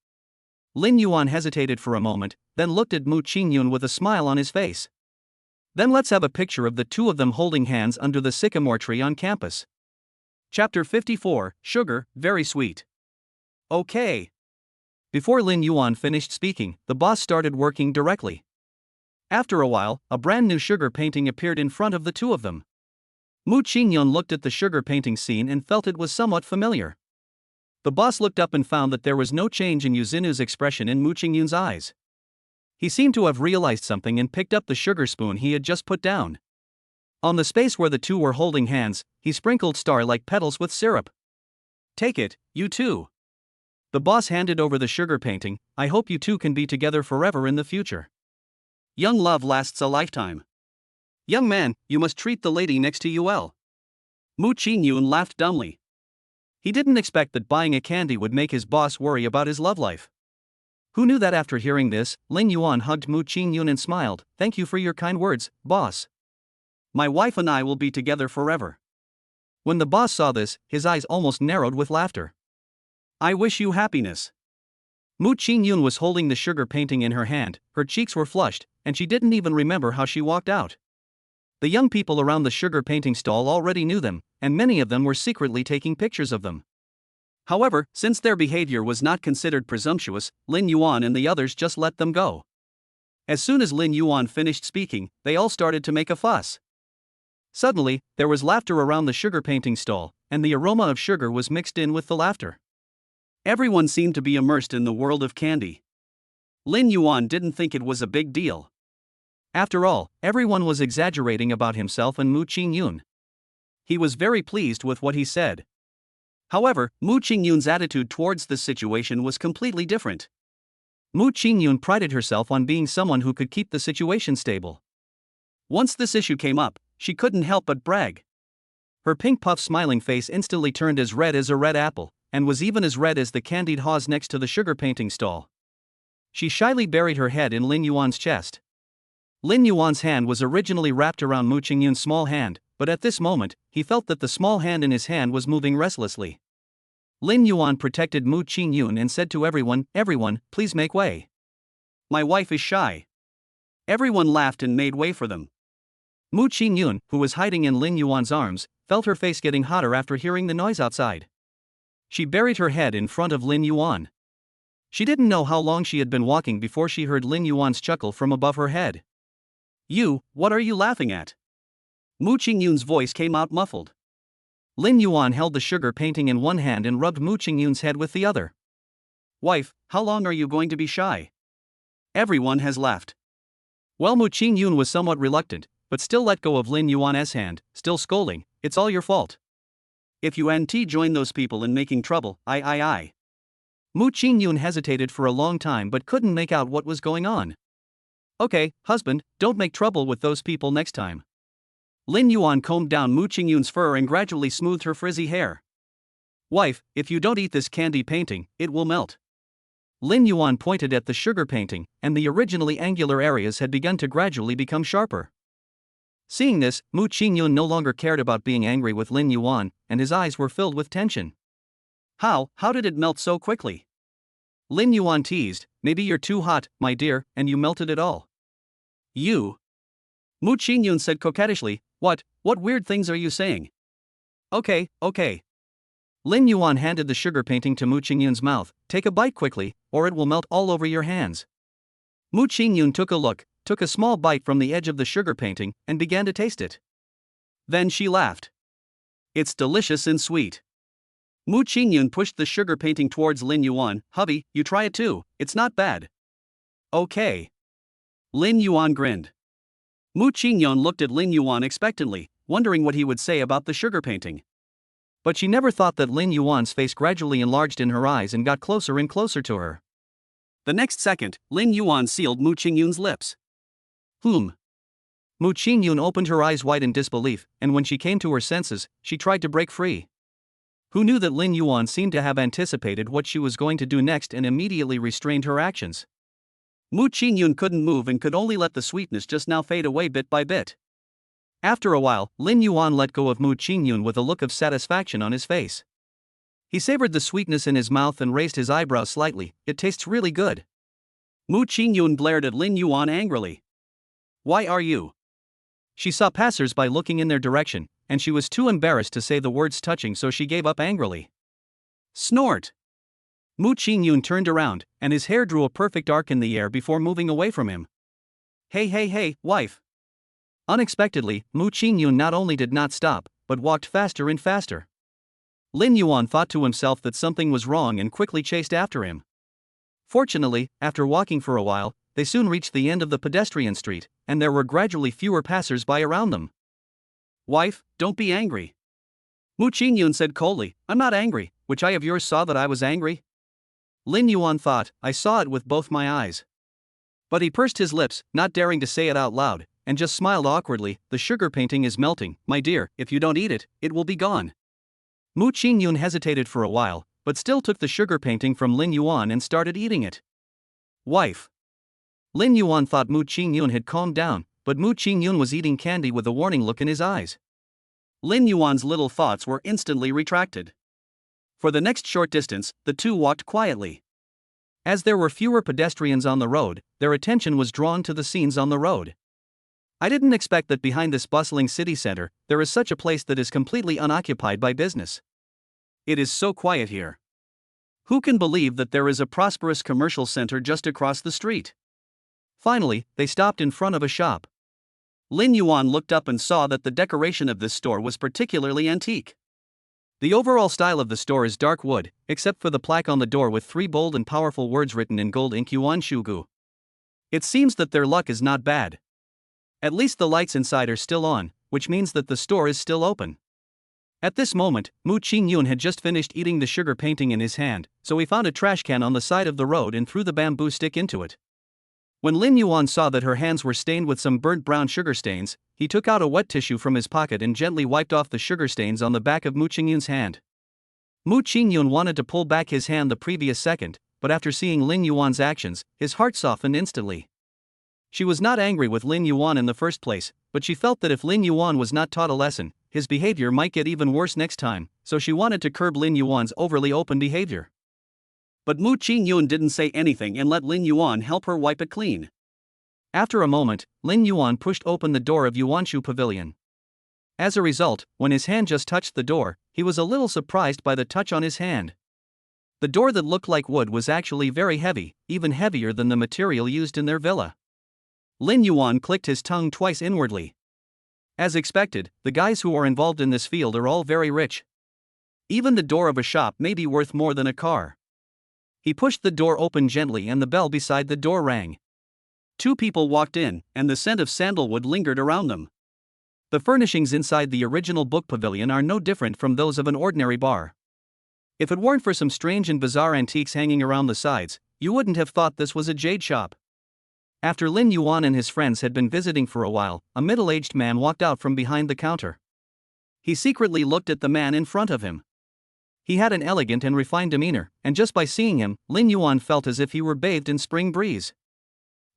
Lin Yuan hesitated for a moment, then looked at Mu Ching Yun with a smile on his face. "Then let's have a picture of the two of them holding hands under the sycamore tree on campus." Chapter 54, Sugar, Very Sweet. Okay. Before Lin Yuan finished speaking, the boss started working directly. After a while, a brand new sugar painting appeared in front of the two of them. Mu Ching Yun looked at the sugar painting scene and felt it was somewhat familiar. The boss looked up and found that there was no change in Yuzinu's expression in Mu Ching Yun's eyes. He seemed to have realized something and picked up the sugar spoon he had just put down. On the space where the two were holding hands, he sprinkled star-like petals with syrup. "Take it, you two." The boss handed over the sugar painting. "I hope you two can be together forever in the future. Young love lasts a lifetime. Young man, you must treat the lady next to you well." Mu Ching Yun laughed dumbly. He didn't expect that buying a candy would make his boss worry about his love life. Who knew that after hearing this, Lin Yuan hugged Mu Ching Yun and smiled. "Thank you for your kind words, boss." My wife and I will be together forever. When the boss saw this, his eyes almost narrowed with laughter. I wish you happiness. Mu Ching Yun was holding the sugar painting in her hand, her cheeks were flushed, and she didn't even remember how she walked out. The young people around the sugar painting stall already knew them, and many of them were secretly taking pictures of them. However, since their behavior was not considered presumptuous, Lin Yuan and the others just let them go. As soon as Lin Yuan finished speaking, they all started to make a fuss. Suddenly, there was laughter around the sugar painting stall, and the aroma of sugar was mixed in with the laughter. Everyone seemed to be immersed in the world of candy. Lin Yuan didn't think it was a big deal. After all, everyone was exaggerating about himself and Mu Ching Yun. He was very pleased with what he said. However, Mu Ching Yun's attitude towards this situation was completely different. Mu Ching Yun prided herself on being someone who could keep the situation stable. Once this issue came up, she couldn't help but brag. Her pink puff smiling face instantly turned as red as a red apple, and was even as red as the candied haws next to the sugar painting stall. She shyly buried her head in Lin Yuan's chest. Lin Yuan's hand was originally wrapped around Mu Ching Yun's small hand, but at this moment, he felt that the small hand in his hand was moving restlessly. Lin Yuan protected Mu Ching Yun and said to everyone, "Everyone, please make way. My wife is shy." Everyone laughed and made way for them. Mu Ching Yun, who was hiding in Lin Yuan's arms, felt her face getting hotter after hearing the noise outside. She buried her head in front of Lin Yuan. She didn't know how long she had been walking before she heard Lin Yuan's chuckle from above her head. "You, what are you laughing at?" Mu Ching Yun's voice came out muffled. Lin Yuan held the sugar painting in one hand and rubbed Mu Ching Yun's head with the other. "Wife, how long are you going to be shy?" Everyone has laughed. Well, Mu Ching Yun was somewhat reluctant, but still let go of Lin Yuan's hand, still scolding, "It's all your fault. If you and join those people in making trouble, I. Mu Ching Yun hesitated for a long time but couldn't make out what was going on. "Okay, husband, don't make trouble with those people next time." Lin Yuan combed down Mu Ching Yun's fur and gradually smoothed her frizzy hair. "Wife, if you don't eat this candy painting, it will melt." Lin Yuan pointed at the sugar painting, and the originally angular areas had begun to gradually become sharper. Seeing this, Mu Ching Yun no longer cared about being angry with Lin Yuan, and his eyes were filled with tension. How did it melt so quickly?" Lin Yuan teased, "Maybe you're too hot, my dear, and you melted it all." "You?" Mu Ching Yun said coquettishly, What weird things are you saying?" Okay. Lin Yuan handed the sugar painting to Mu Ching Yun's mouth. "Take a bite quickly, or it will melt all over your hands." Mu Ching Yun took a look, took a small bite from the edge of the sugar painting, and began to taste it. Then she laughed. "It's delicious and sweet." Mu Ching Yun pushed the sugar painting towards Lin Yuan. "Hubby, you try it too, it's not bad." "Okay." Lin Yuan grinned. Mu Ching Yun looked at Lin Yuan expectantly, wondering what he would say about the sugar painting. But she never thought that Lin Yuan's face gradually enlarged in her eyes and got closer and closer to her. The next second, Lin Yuan sealed Mu Ching Yun's lips. Mu Ching Yun opened her eyes wide in disbelief, and when she came to her senses, she tried to break free. Who knew that Lin Yuan seemed to have anticipated what she was going to do next and immediately restrained her actions. Mu Ching Yun couldn't move and could only let the sweetness just now fade away bit by bit. After a while, Lin Yuan let go of Mu Ching Yun with a look of satisfaction on his face. He savored the sweetness in his mouth and raised his eyebrows slightly. "It tastes really good." Mu Ching Yun glared at Lin Yuan angrily. "Why are you?" She saw passers-by looking in their direction, and she was too embarrassed to say the words touching, so she gave up angrily. Snort! Mu Ching Yun turned around, and his hair drew a perfect arc in the air before moving away from him. Hey, wife! Unexpectedly, Mu Ching Yun not only did not stop, but walked faster and faster. Lin Yuan thought to himself that something was wrong and quickly chased after him. Fortunately, after walking for a while, they soon reached the end of the pedestrian street, and there were gradually fewer passers-by around them. "Wife, don't be angry." Mu Ching Yun said coldly. "I'm not angry. Which eye of yours saw that I was angry?" Lin Yuan thought, "I saw it with both my eyes." But he pursed his lips, not daring to say it out loud, and just smiled awkwardly. "The sugar painting is melting, my dear. If you don't eat it, it will be gone." Mu Ching Yun hesitated for a while, but still took the sugar painting from Lin Yuan and started eating it. "Wife." Lin Yuan thought Mu Ching Yun had calmed down, but Mu Ching Yun was eating candy with a warning look in his eyes. Lin Yuan's little thoughts were instantly retracted. For the next short distance, the two walked quietly. As there were fewer pedestrians on the road, their attention was drawn to the scenes on the road. I didn't expect that behind this bustling city center, there is such a place that is completely unoccupied by business. It is so quiet here. Who can believe that there is a prosperous commercial center just across the street? Finally, they stopped in front of a shop. Lin Yuan looked up and saw that the decoration of this store was particularly antique. The overall style of the store is dark wood, except for the plaque on the door with 3 bold and powerful words written in gold ink Yuan Shugu. It seems that their luck is not bad. At least the lights inside are still on, which means that the store is still open. At this moment, Mu Ching Yun had just finished eating the sugar painting in his hand, so he found a trash can on the side of the road and threw the bamboo stick into it. When Lin Yuan saw that her hands were stained with some burnt brown sugar stains, he took out a wet tissue from his pocket and gently wiped off the sugar stains on the back of Mu Ching Yun's hand. Mu Ching Yun wanted to pull back his hand the previous second, but after seeing Lin Yuan's actions, his heart softened instantly. She was not angry with Lin Yuan in the first place, but she felt that if Lin Yuan was not taught a lesson, his behavior might get even worse next time, so she wanted to curb Lin Yuan's overly open behavior. But Mu Ching Yun didn't say anything and let Lin Yuan help her wipe it clean. After a moment, Lin Yuan pushed open the door of Yuanshu Pavilion. As a result, when his hand just touched the door, he was a little surprised by the touch on his hand. The door that looked like wood was actually very heavy, even heavier than the material used in their villa. Lin Yuan clicked his tongue twice inwardly. As expected, the guys who are involved in this field are all very rich. Even the door of a shop may be worth more than a car. He pushed the door open gently and the bell beside the door rang. 2 people walked in, and the scent of sandalwood lingered around them. The furnishings inside the original book pavilion are no different from those of an ordinary bar. If it weren't for some strange and bizarre antiques hanging around the sides, you wouldn't have thought this was a jade shop. After Lin Yuan and his friends had been visiting for a while, a middle-aged man walked out from behind the counter. He secretly looked at the man in front of him. He had an elegant and refined demeanor, and just by seeing him, Lin Yuan felt as if he were bathed in spring breeze.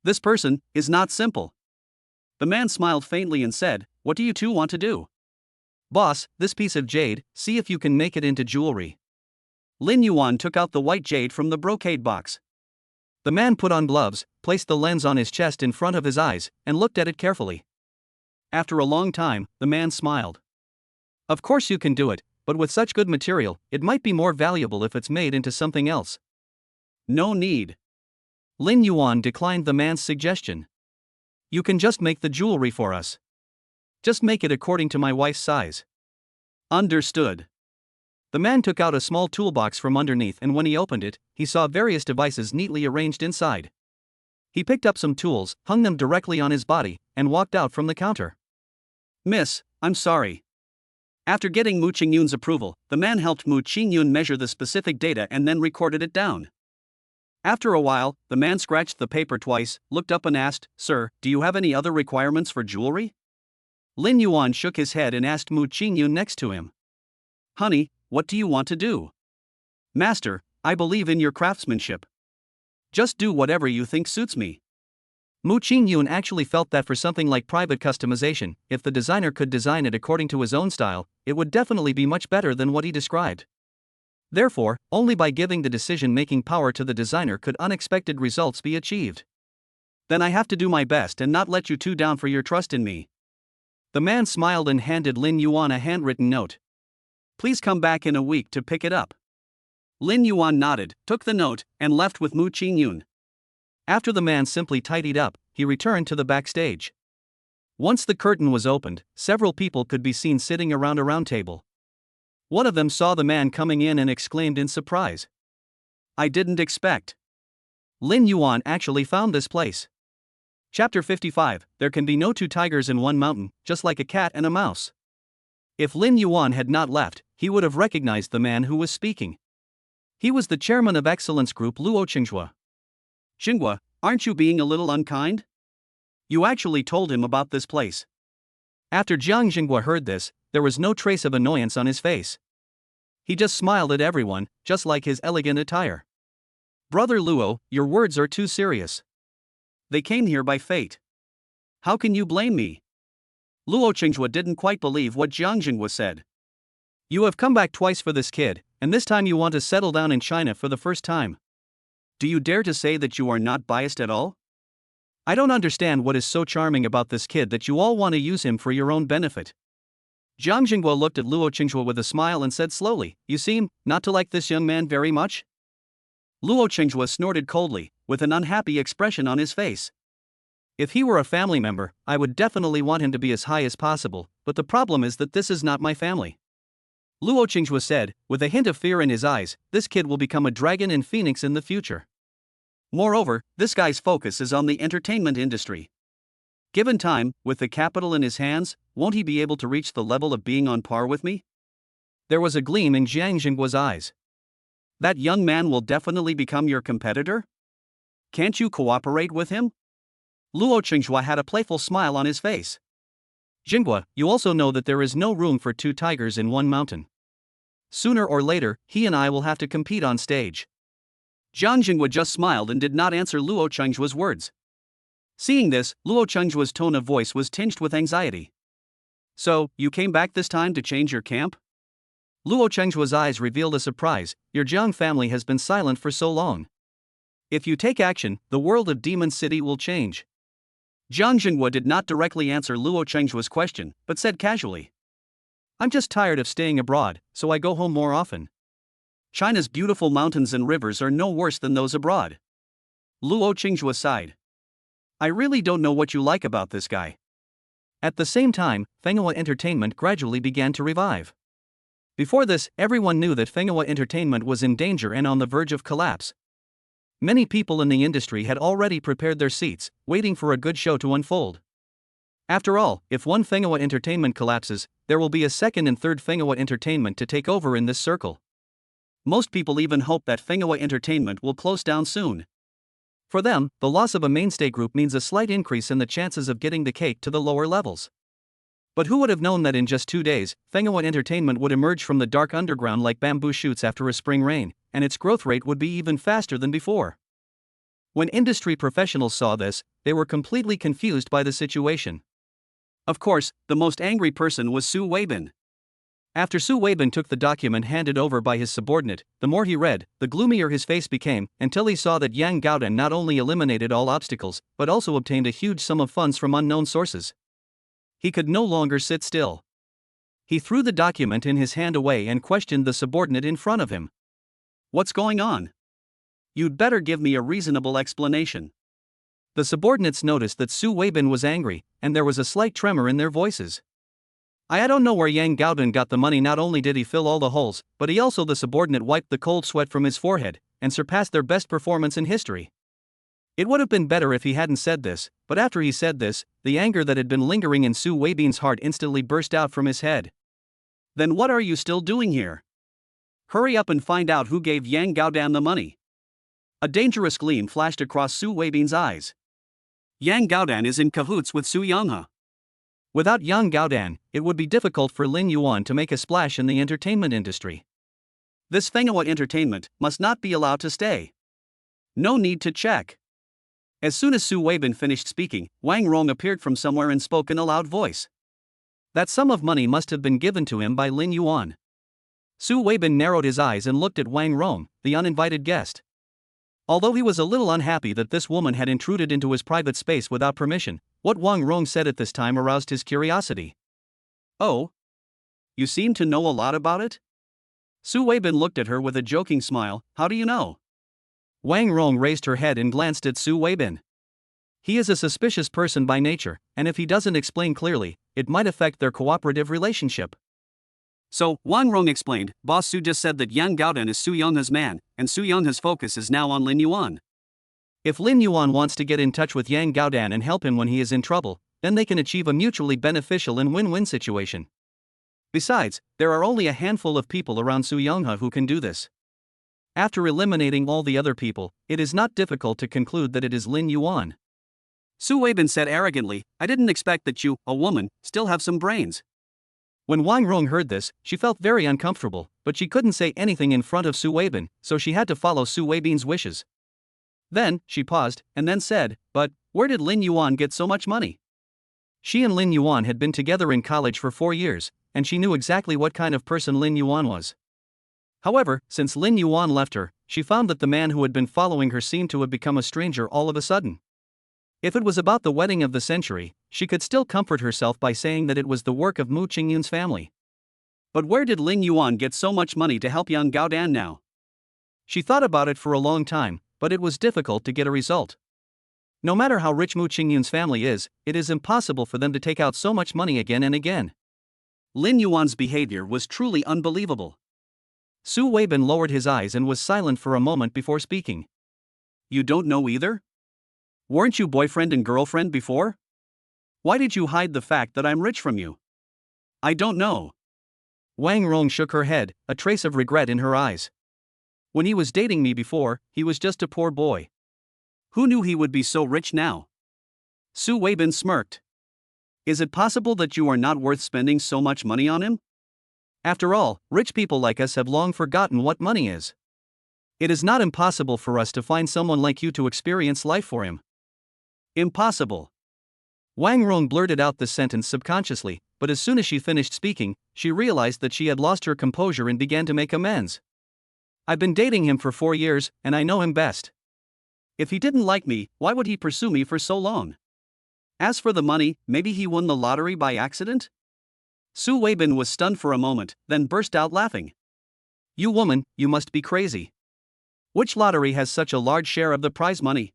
This person is not simple. The man smiled faintly and said, "What do you two want to do?" "Boss, this piece of jade, see if you can make it into jewelry." Lin Yuan took out the white jade from the brocade box. The man put on gloves, placed the lens on his chest in front of his eyes, and looked at it carefully. After a long time, the man smiled. "Of course you can do it, but with such good material, it might be more valuable if it's made into something else." "No need." Lin Yuan declined the man's suggestion. "You can just make the jewelry for us. Just make it according to my wife's size." "Understood." The man took out a small toolbox from underneath, and when he opened it, he saw various devices neatly arranged inside. He picked up some tools, hung them directly on his body, and walked out from the counter. "Miss, I'm sorry." After getting Mu Ching Yun's approval, the man helped Mu Ching Yun measure the specific data and then recorded it down. After a while, the man scratched the paper twice, looked up and asked, "Sir, do you have any other requirements for jewelry?" Lin Yuan shook his head and asked Mu Ching Yun next to him, "Honey, what do you want to do?" "Master, I believe in your craftsmanship. Just do whatever you think suits me." Mu Ching Yun actually felt that for something like private customization, if the designer could design it according to his own style, it would definitely be much better than what he described. Therefore, only by giving the decision-making power to the designer could unexpected results be achieved. "Then I have to do my best and not let you two down for your trust in me." The man smiled and handed Lin Yuan a handwritten note. "Please come back in a week to pick it up." Lin Yuan nodded, took the note, and left with Mu Ching Yun. After the man simply tidied up, he returned to the backstage. Once the curtain was opened, several people could be seen sitting around a round table. One of them saw the man coming in and exclaimed in surprise, "I didn't expect. Lin Yuan actually found this place." Chapter 55, There can be no 2 tigers in one mountain, just like a cat and a mouse. If Lin Yuan had not left, he would have recognized the man who was speaking. He was the chairman of Excellence Group Luo Qinghua. "Xinghua, aren't you being a little unkind? You actually told him about this place." After Jiang Xinghua heard this, there was no trace of annoyance on his face. He just smiled at everyone, just like his elegant attire. "Brother Luo, your words are too serious. They came here by fate. How can you blame me? Luo Qinghua didn't quite believe what Jiang Jingwa said. You have come back twice for this kid, and this time you want to settle down in China for the first time. Do you dare to say that you are not biased at all? I don't understand what is so charming about this kid that you all want to use him for your own benefit. Jiang Jingguo looked at Luo Qinghua with a smile and said slowly, You seem not to like this young man very much? Luo Qinghua snorted coldly, with an unhappy expression on his face. If he were a family member, I would definitely want him to be as high as possible, but the problem is that this is not my family. Luo Qinghua said, with a hint of fear in his eyes, this kid will become a dragon in Phoenix in the future. Moreover, this guy's focus is on the entertainment industry. Given time, with the capital in his hands, won't he be able to reach the level of being on par with me? There was a gleam in Jiang Jingguo's eyes. That young man will definitely become your competitor? Can't you cooperate with him? Luo Qinghua had a playful smile on his face. Jinghua, you also know that there is no room for two tigers in one mountain. Sooner or later, he and I will have to compete on stage. Jiang Jinghua just smiled and did not answer Luo Qinghua's words. Seeing this, Luo Qinghua's tone of voice was tinged with anxiety. So, you came back this time to change your camp? Luo Qinghua's eyes revealed a surprise. Your Jiang family has been silent for so long. If you take action, the world of Demon City will change. Jiang Jinghua did not directly answer Luo Qinghua's question, but said casually. I'm just tired of staying abroad, so I go home more often. China's beautiful mountains and rivers are no worse than those abroad. Luo Qinghua sighed. I really don't know what you like about this guy. At the same time, Fenghua Entertainment gradually began to revive. Before this, everyone knew that Fenghua Entertainment was in danger and on the verge of collapse. Many people in the industry had already prepared their seats, waiting for a good show to unfold. After all, if one Fenghua Entertainment collapses, there will be a second and third Fenghua Entertainment to take over in this circle. Most people even hope that Fenghua Entertainment will close down soon. For them, the loss of a mainstay group means a slight increase in the chances of getting the cake to the lower levels. But who would have known that in just 2 days, Fenghua Entertainment would emerge from the dark underground like bamboo shoots after a spring rain, and its growth rate would be even faster than before. When industry professionals saw this, they were completely confused by the situation. Of course, the most angry person was Su Weibin. After Su Weibin took the document handed over by his subordinate, the more he read, the gloomier his face became, until he saw that Yang Gaodan not only eliminated all obstacles, but also obtained a huge sum of funds from unknown sources. He could no longer sit still. He threw the document in his hand away and questioned the subordinate in front of him. What's going on? You'd better give me a reasonable explanation. The subordinates noticed that Su Weibin was angry, and there was a slight tremor in their voices. I don't know where Yang Gaodan got the money. Not only did he fill all the holes, but he also, the subordinate wiped the cold sweat from his forehead, and surpassed their best performance in history. It would have been better if he hadn't said this, but after he said this, the anger that had been lingering in Su Weibin's heart instantly burst out from his head. Then what are you still doing here? Hurry up and find out who gave Yang Gaodan the money. A dangerous gleam flashed across Su Weibin's eyes. Yang Gaodan is in cahoots with Su Yonghe. Without Yang Gaodan, it would be difficult for Lin Yuan to make a splash in the entertainment industry. This Fenghua Entertainment must not be allowed to stay. No need to check. As soon as Su Weibin finished speaking, Wang Rong appeared from somewhere and spoke in a loud voice. That sum of money must have been given to him by Lin Yuan. Su Weibin narrowed his eyes and looked at Wang Rong, the uninvited guest. Although he was a little unhappy that this woman had intruded into his private space without permission, what Wang Rong said at this time aroused his curiosity. Oh? You seem to know a lot about it? Su Weibin looked at her with a joking smile. How do you know? Wang Rong raised her head and glanced at Su Weibin. He is a suspicious person by nature, and if he doesn't explain clearly, it might affect their cooperative relationship. So, Wang Rong explained, Boss Su just said that Yang Gaodan is Su Yonghe's man, and Su Yonghe's focus is now on Lin Yuan. If Lin Yuan wants to get in touch with Yang Gaodan and help him when he is in trouble, then they can achieve a mutually beneficial and win-win situation. Besides, there are only a handful of people around Su Yonghe who can do this. After eliminating all the other people, it is not difficult to conclude that it is Lin Yuan. Su Weibin said arrogantly, I didn't expect that you, a woman, still have some brains. When Wang Rong heard this, she felt very uncomfortable, but she couldn't say anything in front of Su Weibin, so she had to follow Su Weibin's wishes. Then, she paused, and then said, but, where did Lin Yuan get so much money? She and Lin Yuan had been together in college for 4 years, and she knew exactly what kind of person Lin Yuan was. However, since Lin Yuan left her, she found that the man who had been following her seemed to have become a stranger all of a sudden. If it was about the wedding of the century, she could still comfort herself by saying that it was the work of Mu Ching Yun's family. But where did Lin Yuan get so much money to help young Gaodan now? She thought about it for a long time, but it was difficult to get a result. No matter how rich Mu Ching Yun's family is, it is impossible for them to take out so much money again and again. Lin Yuan's behavior was truly unbelievable. Su Weibin lowered his eyes and was silent for a moment before speaking. You don't know either? Weren't you boyfriend and girlfriend before? Why did you hide the fact that I'm rich from you? I don't know. Wang Rong shook her head, a trace of regret in her eyes. When he was dating me before, he was just a poor boy. Who knew he would be so rich now? Su Weibin smirked. Is it possible that you are not worth spending so much money on him? After all, rich people like us have long forgotten what money is. It is not impossible for us to find someone like you to experience life for him. Impossible. Wang Rong blurted out this sentence subconsciously, but as soon as she finished speaking, she realized that she had lost her composure and began to make amends. I've been dating him for 4 years, and I know him best. If he didn't like me, why would he pursue me for so long? As for the money, maybe he won the lottery by accident? Su Weibin was stunned for a moment, then burst out laughing. You woman, you must be crazy. Which lottery has such a large share of the prize money?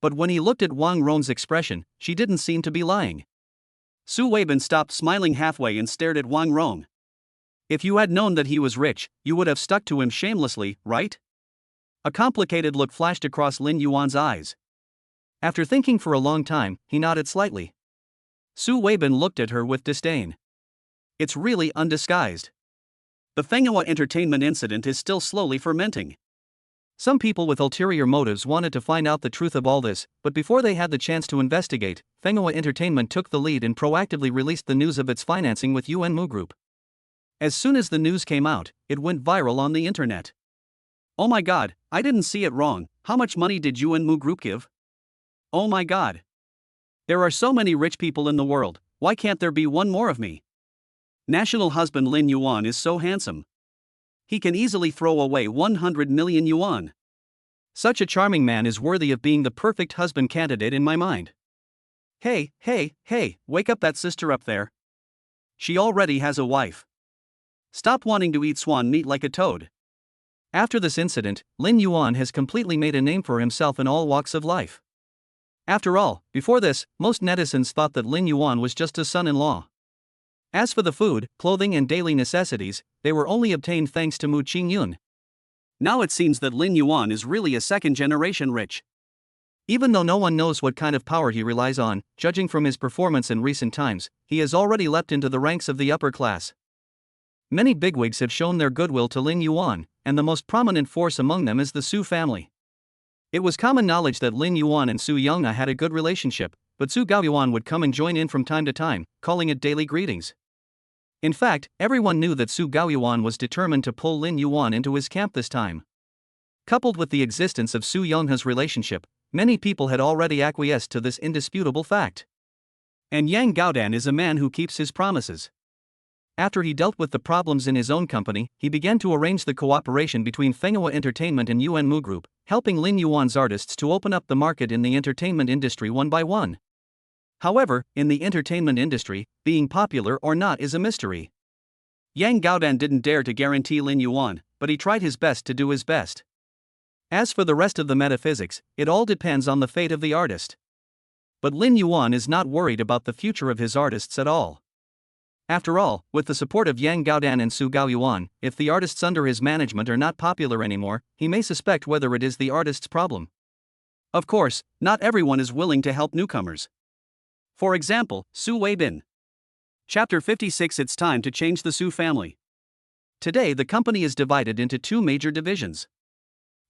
But when he looked at Wang Rong's expression, she didn't seem to be lying. Su Weibin stopped smiling halfway and stared at Wang Rong. If you had known that he was rich, you would have stuck to him shamelessly, right? A complicated look flashed across Lin Yuan's eyes. After thinking for a long time, he nodded slightly. Su Weibin looked at her with disdain. It's really undisguised. The Fenghua entertainment incident is still slowly fermenting. Some people with ulterior motives wanted to find out the truth of all this, but before they had the chance to investigate, Fenghua Entertainment took the lead and proactively released the news of its financing with Yuan Mu Group. As soon as the news came out, it went viral on the internet. Oh my god, I didn't see it wrong. How much money did Yuan Mu Group give? Oh my god. There are so many rich people in the world, why can't there be one more of me? National husband Lin Yuan is so handsome. He can easily throw away 100 million yuan. Such a charming man is worthy of being the perfect husband candidate in my mind. Hey, wake up that sister up there. She already has a wife. Stop wanting to eat swan meat like a toad. After this incident, Lin Yuan has completely made a name for himself in all walks of life. After all, before this, most netizens thought that Lin Yuan was just a son-in-law. As for the food, clothing and daily necessities, they were only obtained thanks to Mu Ching Yun. Now it seems that Lin Yuan is really a second-generation rich. Even though no one knows what kind of power he relies on, judging from his performance in recent times, he has already leapt into the ranks of the upper class. Many bigwigs have shown their goodwill to Lin Yuan, and the most prominent force among them is the Su family. It was common knowledge that Lin Yuan and Su Yongna had a good relationship, but Su Gaoyuan would come and join in from time to time, calling it daily greetings. In fact, everyone knew that Su Gaoyuan was determined to pull Lin Yuan into his camp this time. Coupled with the existence of Su Yongna's relationship, many people had already acquiesced to this indisputable fact. And Yang Gaodan is a man who keeps his promises. After he dealt with the problems in his own company, he began to arrange the cooperation between Fenghua Entertainment and Yuan Mu Group, helping Lin Yuan's artists to open up the market in the entertainment industry one by one. However, in the entertainment industry, being popular or not is a mystery. Yang Gaodan didn't dare to guarantee Lin Yuan, but he tried his best to do his best. As for the rest of the metaphysics, it all depends on the fate of the artist. But Lin Yuan is not worried about the future of his artists at all. After all, with the support of Yang Gaodan and Su Gaoyuan, if the artists under his management are not popular anymore, he may suspect whether it is the artist's problem. Of course, not everyone is willing to help newcomers. For example, Su Weibin. Chapter 56. It's time to change the Su family. Today the company is divided into two major divisions.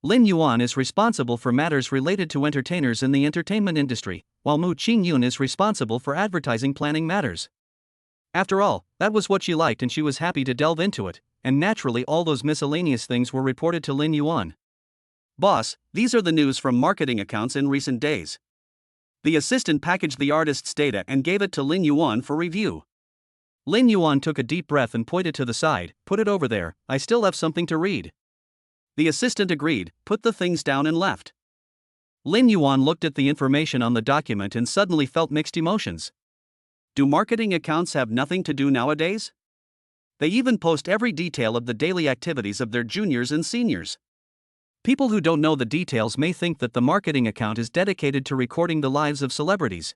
Lin Yuan is responsible for matters related to entertainers in the entertainment industry, while Mu Ching Yun is responsible for advertising planning matters. After all, that was what she liked and she was happy to delve into it, and naturally all those miscellaneous things were reported to Lin Yuan. Boss, these are the news from marketing accounts in recent days. The assistant packaged the artist's data and gave it to Lin Yuan for review. Lin Yuan took a deep breath and pointed to the side. Put it over there, I still have something to read. The assistant agreed, put the things down and left. Lin Yuan looked at the information on the document and suddenly felt mixed emotions. Do marketing accounts have nothing to do nowadays? They even post every detail of the daily activities of their juniors and seniors. People who don't know the details may think that the marketing account is dedicated to recording the lives of celebrities.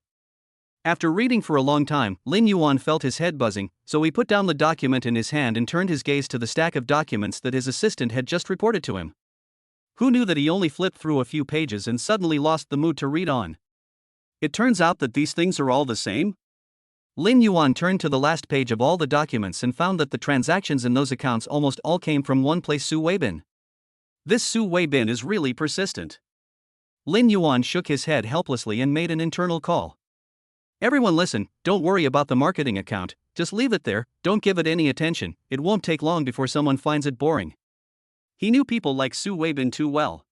After reading for a long time, Lin Yuan felt his head buzzing, so he put down the document in his hand and turned his gaze to the stack of documents that his assistant had just reported to him. Who knew that he only flipped through a few pages and suddenly lost the mood to read on? It turns out that these things are all the same? Lin Yuan turned to the last page of all the documents and found that the transactions in those accounts almost all came from one place, Su Weibin. This Su Weibin is really persistent. Lin Yuan shook his head helplessly and made an internal call. Everyone listen, don't worry about the marketing account, just leave it there, don't give it any attention, it won't take long before someone finds it boring. He knew people like Su Weibin too well.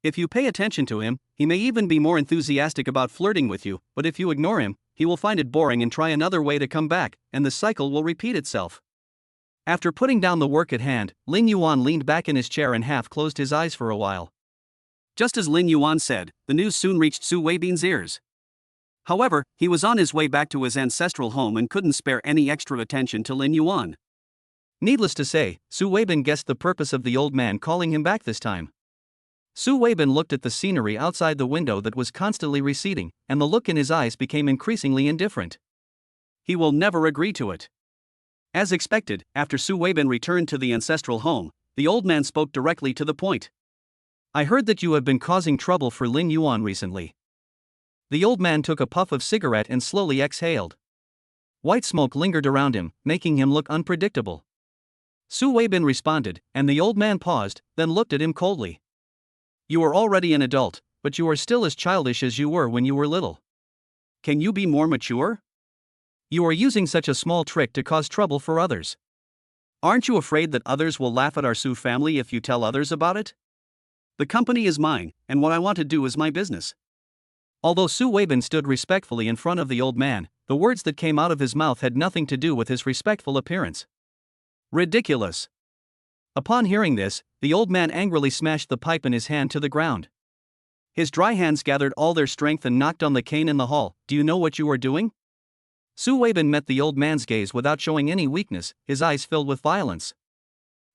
If you pay attention to him, he may even be more enthusiastic about flirting with you, but if you ignore him, he will find it boring and try another way to come back, and the cycle will repeat itself. After putting down the work at hand, Lin Yuan leaned back in his chair and half closed his eyes for a while. Just as Lin Yuan said, the news soon reached Su Weibin's ears. However, he was on his way back to his ancestral home and couldn't spare any extra attention to Lin Yuan. Needless to say, Su Weibin guessed the purpose of the old man calling him back this time. Su Weibin looked at the scenery outside the window that was constantly receding, and the look in his eyes became increasingly indifferent. He will never agree to it. As expected, after Su Weibin returned to the ancestral home, the old man spoke directly to the point. I heard that you have been causing trouble for Lin Yuan recently. The old man took a puff of cigarette and slowly exhaled. White smoke lingered around him, making him look unpredictable. Su Weibin responded, and the old man paused, then looked at him coldly. You are already an adult, but you are still as childish as you were when you were little. Can you be more mature? You are using such a small trick to cause trouble for others. Aren't you afraid that others will laugh at our Su family if you tell others about it? The company is mine, and what I want to do is my business. Although Su Weibin stood respectfully in front of the old man, the words that came out of his mouth had nothing to do with his respectful appearance. Ridiculous. Upon hearing this, the old man angrily smashed the pipe in his hand to the ground. His dry hands gathered all their strength and knocked on the cane in the hall. Do you know what you are doing? Su Weibin met the old man's gaze without showing any weakness, his eyes filled with violence.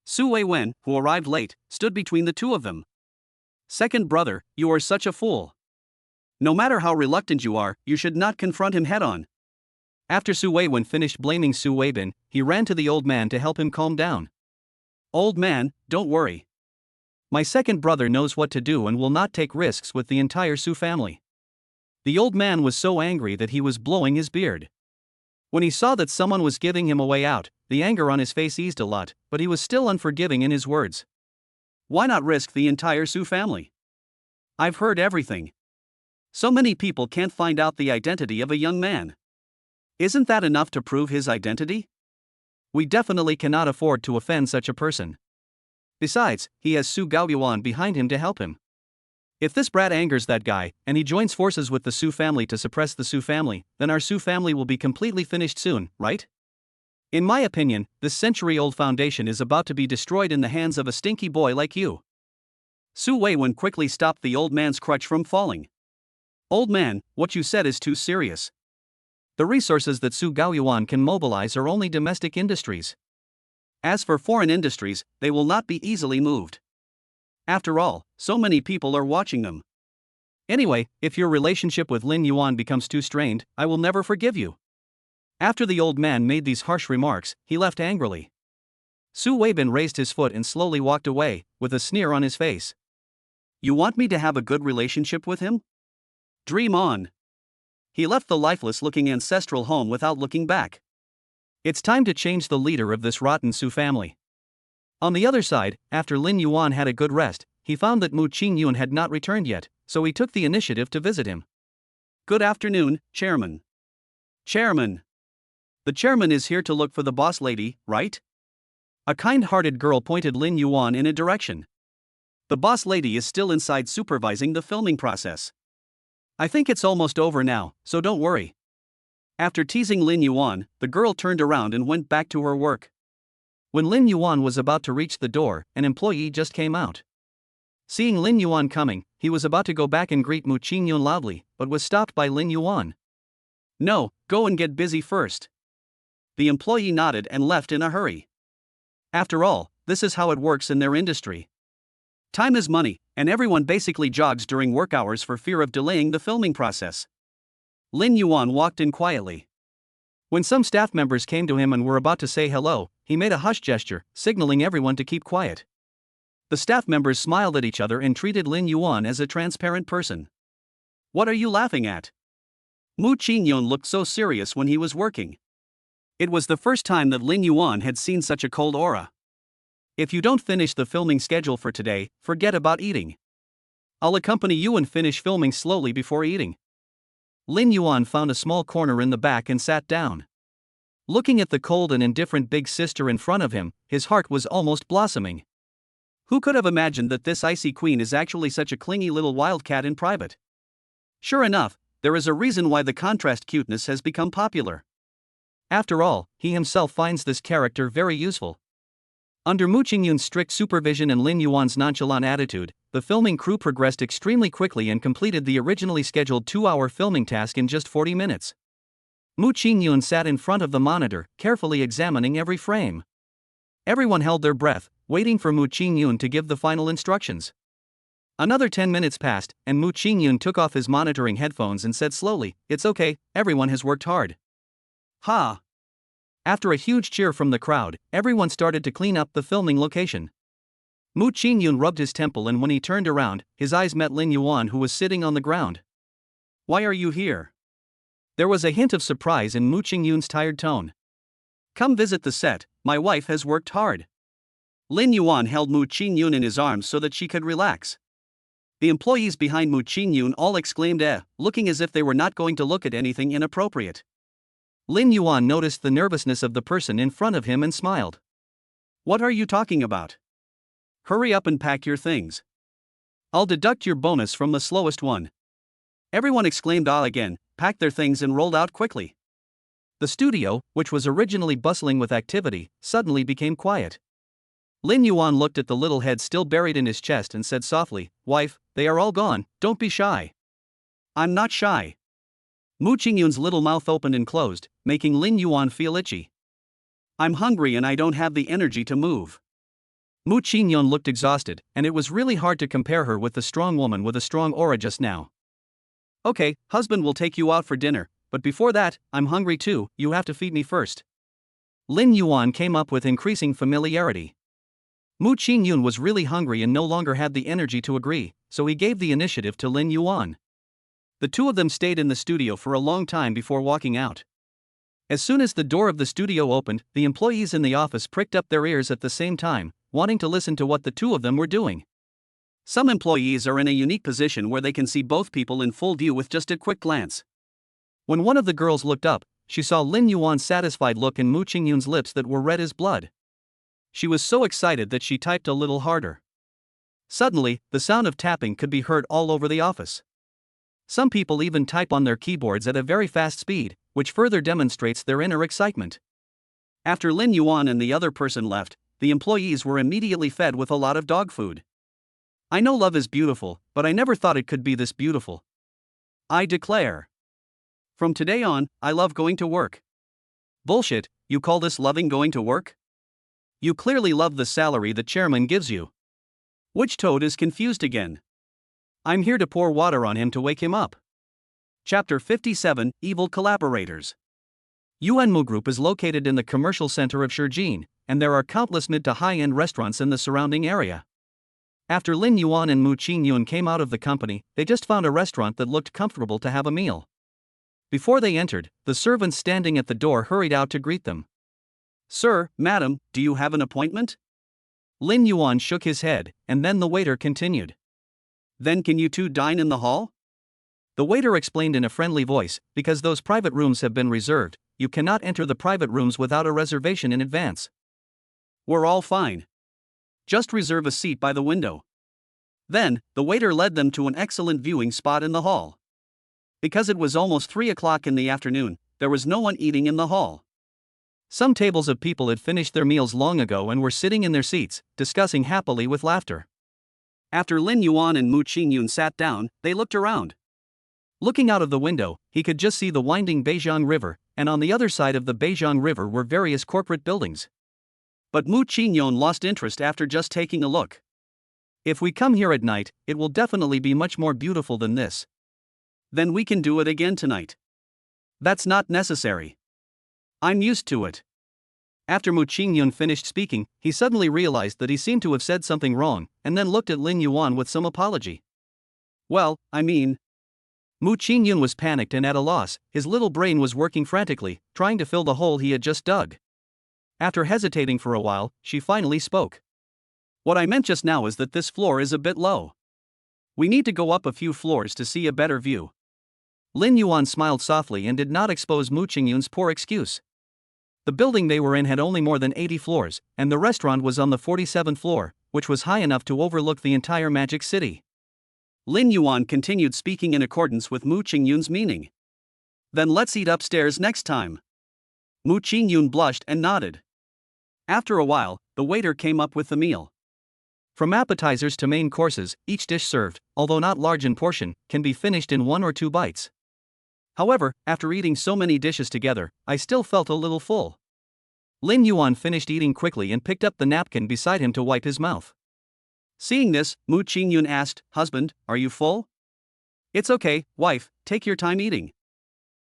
Su Weibin, who arrived late, stood between the two of them. Second brother, you are such a fool. No matter how reluctant you are, you should not confront him head-on. After Su Weibin finished blaming Su Weibin, he ran to the old man to help him calm down. Old man, don't worry. My second brother knows what to do and will not take risks with the entire Su family. The old man was so angry that he was blowing his beard. When he saw that someone was giving him a way out, the anger on his face eased a lot, but he was still unforgiving in his words. Why not risk the entire Su family? I've heard everything. So many people can't find out the identity of a young man. Isn't that enough to prove his identity? We definitely cannot afford to offend such a person. Besides, he has Su Gaoyuan behind him to help him. If this brat angers that guy, and he joins forces with the Su family to suppress the Su family, then our Su family will be completely finished soon, right? In my opinion, this century-old foundation is about to be destroyed in the hands of a stinky boy like you. Su Weibin quickly stopped the old man's crutch from falling. Old man, what you said is too serious. The resources that Su Gaoyuan can mobilize are only domestic industries. As for foreign industries, they will not be easily moved. After all, so many people are watching them. Anyway, if your relationship with Lin Yuan becomes too strained, I will never forgive you. After the old man made these harsh remarks, he left angrily. Su Weibin raised his foot and slowly walked away, with a sneer on his face. You want me to have a good relationship with him? Dream on. He left the lifeless-looking ancestral home without looking back. It's time to change the leader of this rotten Su family. On the other side, after Lin Yuan had a good rest, he found that Mu Ching Yun had not returned yet, so he took the initiative to visit him. Good afternoon, Chairman. Chairman. The chairman is here to look for the boss lady, right? A kind-hearted girl pointed Lin Yuan in a direction. The boss lady is still inside supervising the filming process. I think it's almost over now, so don't worry. After teasing Lin Yuan, the girl turned around and went back to her work. When Lin Yuan was about to reach the door, an employee just came out. Seeing Lin Yuan coming, he was about to go back and greet Mu Ching Yun loudly, but was stopped by Lin Yuan. No, go and get busy first. The employee nodded and left in a hurry. After all, this is how it works in their industry. Time is money, and everyone basically jogs during work hours for fear of delaying the filming process. Lin Yuan walked in quietly. When some staff members came to him and were about to say hello, he made a hush gesture, signaling everyone to keep quiet. The staff members smiled at each other and treated Lin Yuan as a transparent person. What are you laughing at? Mu Ching Yun looked so serious when he was working. It was the first time that Lin Yuan had seen such a cold aura. If you don't finish the filming schedule for today, forget about eating. I'll accompany you and finish filming slowly before eating. Lin Yuan found a small corner in the back and sat down. Looking at the cold and indifferent big sister in front of him, his heart was almost blossoming. Who could have imagined that this icy queen is actually such a clingy little wildcat in private? Sure enough, there is a reason why the contrast cuteness has become popular. After all, he himself finds this character very useful. Under Mu Ching Yun's strict supervision and Lin Yuan's nonchalant attitude, the filming crew progressed extremely quickly and completed the originally scheduled 2-hour filming task in just 40 minutes. Mu Ching Yun sat in front of the monitor, carefully examining every frame. Everyone held their breath, waiting for Mu Ching Yun to give the final instructions. Another 10 minutes passed, and Mu Ching Yun took off his monitoring headphones and said slowly, "It's okay, everyone has worked hard." Ha! After a huge cheer from the crowd, everyone started to clean up the filming location. Mu Ching Yun rubbed his temple, and when he turned around, his eyes met Lin Yuan, who was sitting on the ground. "Why are you here?" There was a hint of surprise in Mu Ching Yun's tired tone. "Come visit the set, my wife has worked hard." Lin Yuan held Mu Ching Yun in his arms so that she could relax. The employees behind Mu Ching Yun all exclaimed looking as if they were not going to look at anything inappropriate. Lin Yuan noticed the nervousness of the person in front of him and smiled. "What are you talking about? Hurry up and pack your things. I'll deduct your bonus from the slowest one." Everyone exclaimed again, packed their things and rolled out quickly. The studio, which was originally bustling with activity, suddenly became quiet. Lin Yuan looked at the little head still buried in his chest and said softly, "Wife, they are all gone, don't be shy." "I'm not shy." Mu Ching Yun's little mouth opened and closed, making Lin Yuan feel itchy. "I'm hungry and I don't have the energy to move." Mu Ching Yun looked exhausted, and it was really hard to compare her with the strong woman with a strong aura just now. "Okay, husband will take you out for dinner, but before that, I'm hungry too, you have to feed me first." Lin Yuan came up with increasing familiarity. Mu Ching Yun was really hungry and no longer had the energy to agree, so he gave the initiative to Lin Yuan. The two of them stayed in the studio for a long time before walking out. As soon as the door of the studio opened, the employees in the office pricked up their ears at the same time, wanting to listen to what the two of them were doing. Some employees are in a unique position where they can see both people in full view with just a quick glance. When one of the girls looked up, she saw Lin Yuan's satisfied look and Mu Ching Yun's lips that were red as blood. She was so excited that she typed a little harder. Suddenly, the sound of tapping could be heard all over the office. Some people even type on their keyboards at a very fast speed, which further demonstrates their inner excitement. After Lin Yuan and the other person left, the employees were immediately fed with a lot of dog food. "I know love is beautiful, but I never thought it could be this beautiful. I declare. From today on, I love going to work." "Bullshit, you call this loving going to work? You clearly love the salary the chairman gives you." Which toad is confused again? I'm here to pour water on him to wake him up. Chapter 57, Evil Collaborators. Yuanmu Group is located in the commercial center of Shijin, and there are countless mid to high-end restaurants in the surrounding area. After Lin Yuan and Mu Ching Yun came out of the company, they just found a restaurant that looked comfortable to have a meal. Before they entered, the servants standing at the door hurried out to greet them. "Sir, madam, do you have an appointment?" Lin Yuan shook his head, and then the waiter continued. "Then can you two dine in the hall?" The waiter explained in a friendly voice, "Because those private rooms have been reserved, you cannot enter the private rooms without a reservation in advance." "We're all fine. Just reserve a seat by the window." Then, the waiter led them to an excellent viewing spot in the hall. Because it was almost 3 o'clock in the afternoon, there was no one eating in the hall. Some tables of people had finished their meals long ago and were sitting in their seats, discussing happily with laughter. After Lin Yuan and Mu Ching Yun sat down, they looked around. Looking out of the window, he could just see the winding Beijiang River, and on the other side of the Beijiang River were various corporate buildings. But Mu Ching Yun lost interest after just taking a look. If we come here at night, it will definitely be much more beautiful than this. Then we can do it again tonight. That's not necessary. I'm used to it. After Mu Ching Yun finished speaking, he suddenly realized that he seemed to have said something wrong, and then looked at Lin Yuan with some apology. Well, I mean... Mu Ching Yun was panicked and at a loss. His little brain was working frantically, trying to fill the hole he had just dug. After hesitating for a while, she finally spoke. What I meant just now is that this floor is a bit low. We need to go up a few floors to see a better view. Lin Yuan smiled softly and did not expose Mu Ching Yun's poor excuse. The building they were in had only more than 80 floors, and the restaurant was on the 47th floor, which was high enough to overlook the entire Magic City. Lin Yuan continued speaking in accordance with Mu Ching Yun's meaning. Then let's eat upstairs next time. Mu Ching Yun blushed and nodded. After a while, the waiter came up with the meal. From appetizers to main courses, each dish served, although not large in portion, can be finished in 1 or 2 bites. However, after eating so many dishes together, I still felt a little full. Lin Yuan finished eating quickly and picked up the napkin beside him to wipe his mouth. Seeing this, Mu Ching Yun asked, "Husband, are you full?" "It's okay, wife, take your time eating."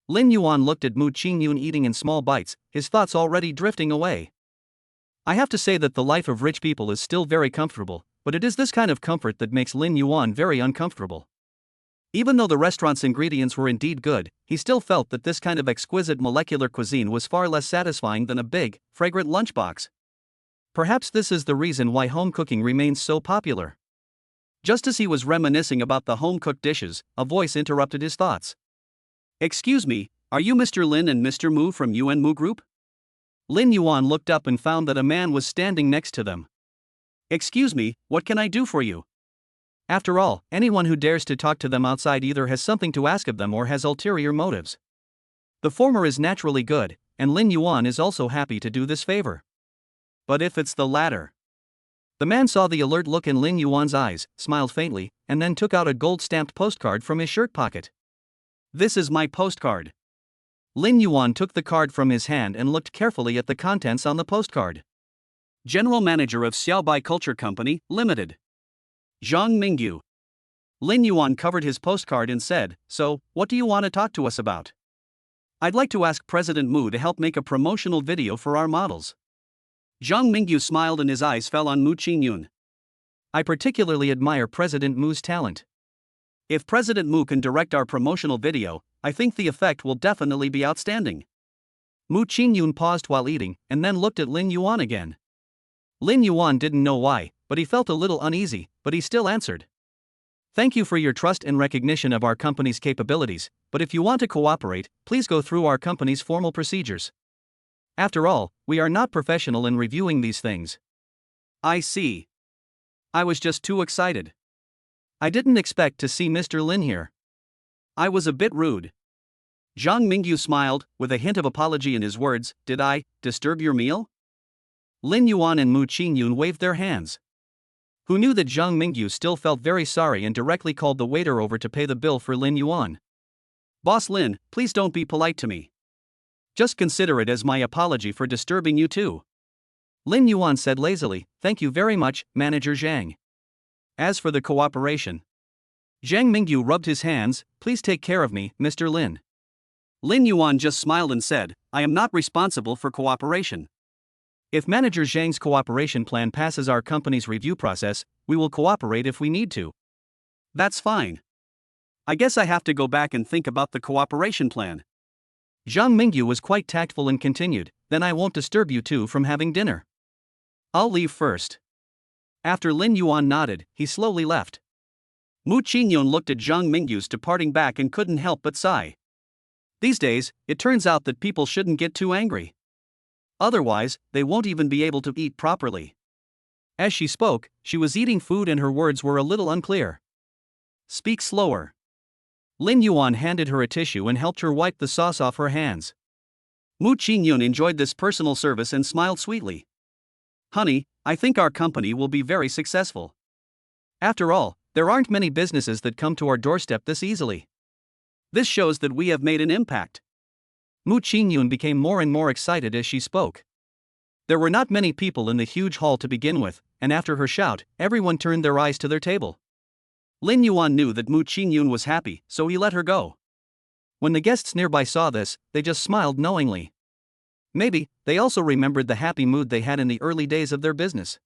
Lin Yuan looked at Mu Ching Yun eating in small bites, his thoughts already drifting away. I have to say that the life of rich people is still very comfortable, but it is this kind of comfort that makes Lin Yuan very uncomfortable. Even though the restaurant's ingredients were indeed good, he still felt that this kind of exquisite molecular cuisine was far less satisfying than a big, fragrant lunchbox. Perhaps this is the reason why home cooking remains so popular. Just as he was reminiscing about the home-cooked dishes, a voice interrupted his thoughts. "Excuse me, are you Mr. Lin and Mr. Mu from Yuan Mu Group?" Lin Yuan looked up and found that a man was standing next to them. "Excuse me, what can I do for you?" After all, anyone who dares to talk to them outside either has something to ask of them or has ulterior motives. The former is naturally good, and Lin Yuan is also happy to do this favor. But if it's the latter... The man saw the alert look in Lin Yuan's eyes, smiled faintly, and then took out a gold-stamped postcard from his shirt pocket. "This is my postcard." Lin Yuan took the card from his hand and looked carefully at the contents on the postcard. General Manager of Xiaobai Culture Company, Limited. Zhang Mingyu. Lin Yuan covered his postcard and said, "So, what do you want to talk to us about?" "I'd like to ask President Mu to help make a promotional video for our models." Zhang Mingyu smiled and his eyes fell on Mu Ching Yun. "I particularly admire President Mu's talent. If President Mu can direct our promotional video, I think the effect will definitely be outstanding." Mu Ching Yun paused while eating, and then looked at Lin Yuan again. Lin Yuan didn't know why, but he felt a little uneasy, but he still answered. "Thank you for your trust and recognition of our company's capabilities, but if you want to cooperate, please go through our company's formal procedures. After all, we are not professional in reviewing these things." "I see. I was just too excited. I didn't expect to see Mr. Lin here. I was a bit rude." Zhang Mingyu smiled, with a hint of apology in his words. "Did I disturb your meal?" Lin Yuan and Mu Ching Yun waved their hands. Who knew that Zhang Mingyu still felt very sorry and directly called the waiter over to pay the bill for Lin Yuan. "Boss Lin, please don't be polite to me. Just consider it as my apology for disturbing you too." Lin Yuan said lazily, "Thank you very much, Manager Zhang. As for the cooperation..." Zhang Mingyu rubbed his hands. "Please take care of me, Mr. Lin." Lin Yuan just smiled and said, "I am not responsible for cooperation. If Manager Zhang's cooperation plan passes our company's review process, we will cooperate if we need to." "That's fine. I guess I have to go back and think about the cooperation plan." Zhang Mingyu was quite tactful and continued, "Then I won't disturb you two from having dinner. I'll leave first." After Lin Yuan nodded, he slowly left. Mu Ching Yun looked at Zhang Mingyu's departing back and couldn't help but sigh. These days, it turns out that people shouldn't get too angry. Otherwise, they won't even be able to eat properly. As she spoke, she was eating food and her words were a little unclear. "Speak slower." Lin Yuan handed her a tissue and helped her wipe the sauce off her hands. Mu Ching Yun enjoyed this personal service and smiled sweetly. Honey, I think our company will be very successful. After all, there aren't many businesses that come to our doorstep this easily. This shows that we have made an impact. Mu Ching Yun became more and more excited as she spoke. There were not many people in the huge hall to begin with, and after her shout, everyone turned their eyes to their table. Lin Yuan knew that Mu Ching Yun was happy, so he let her go. When the guests nearby saw this, they just smiled knowingly. Maybe, they also remembered the happy mood they had in the early days of their business.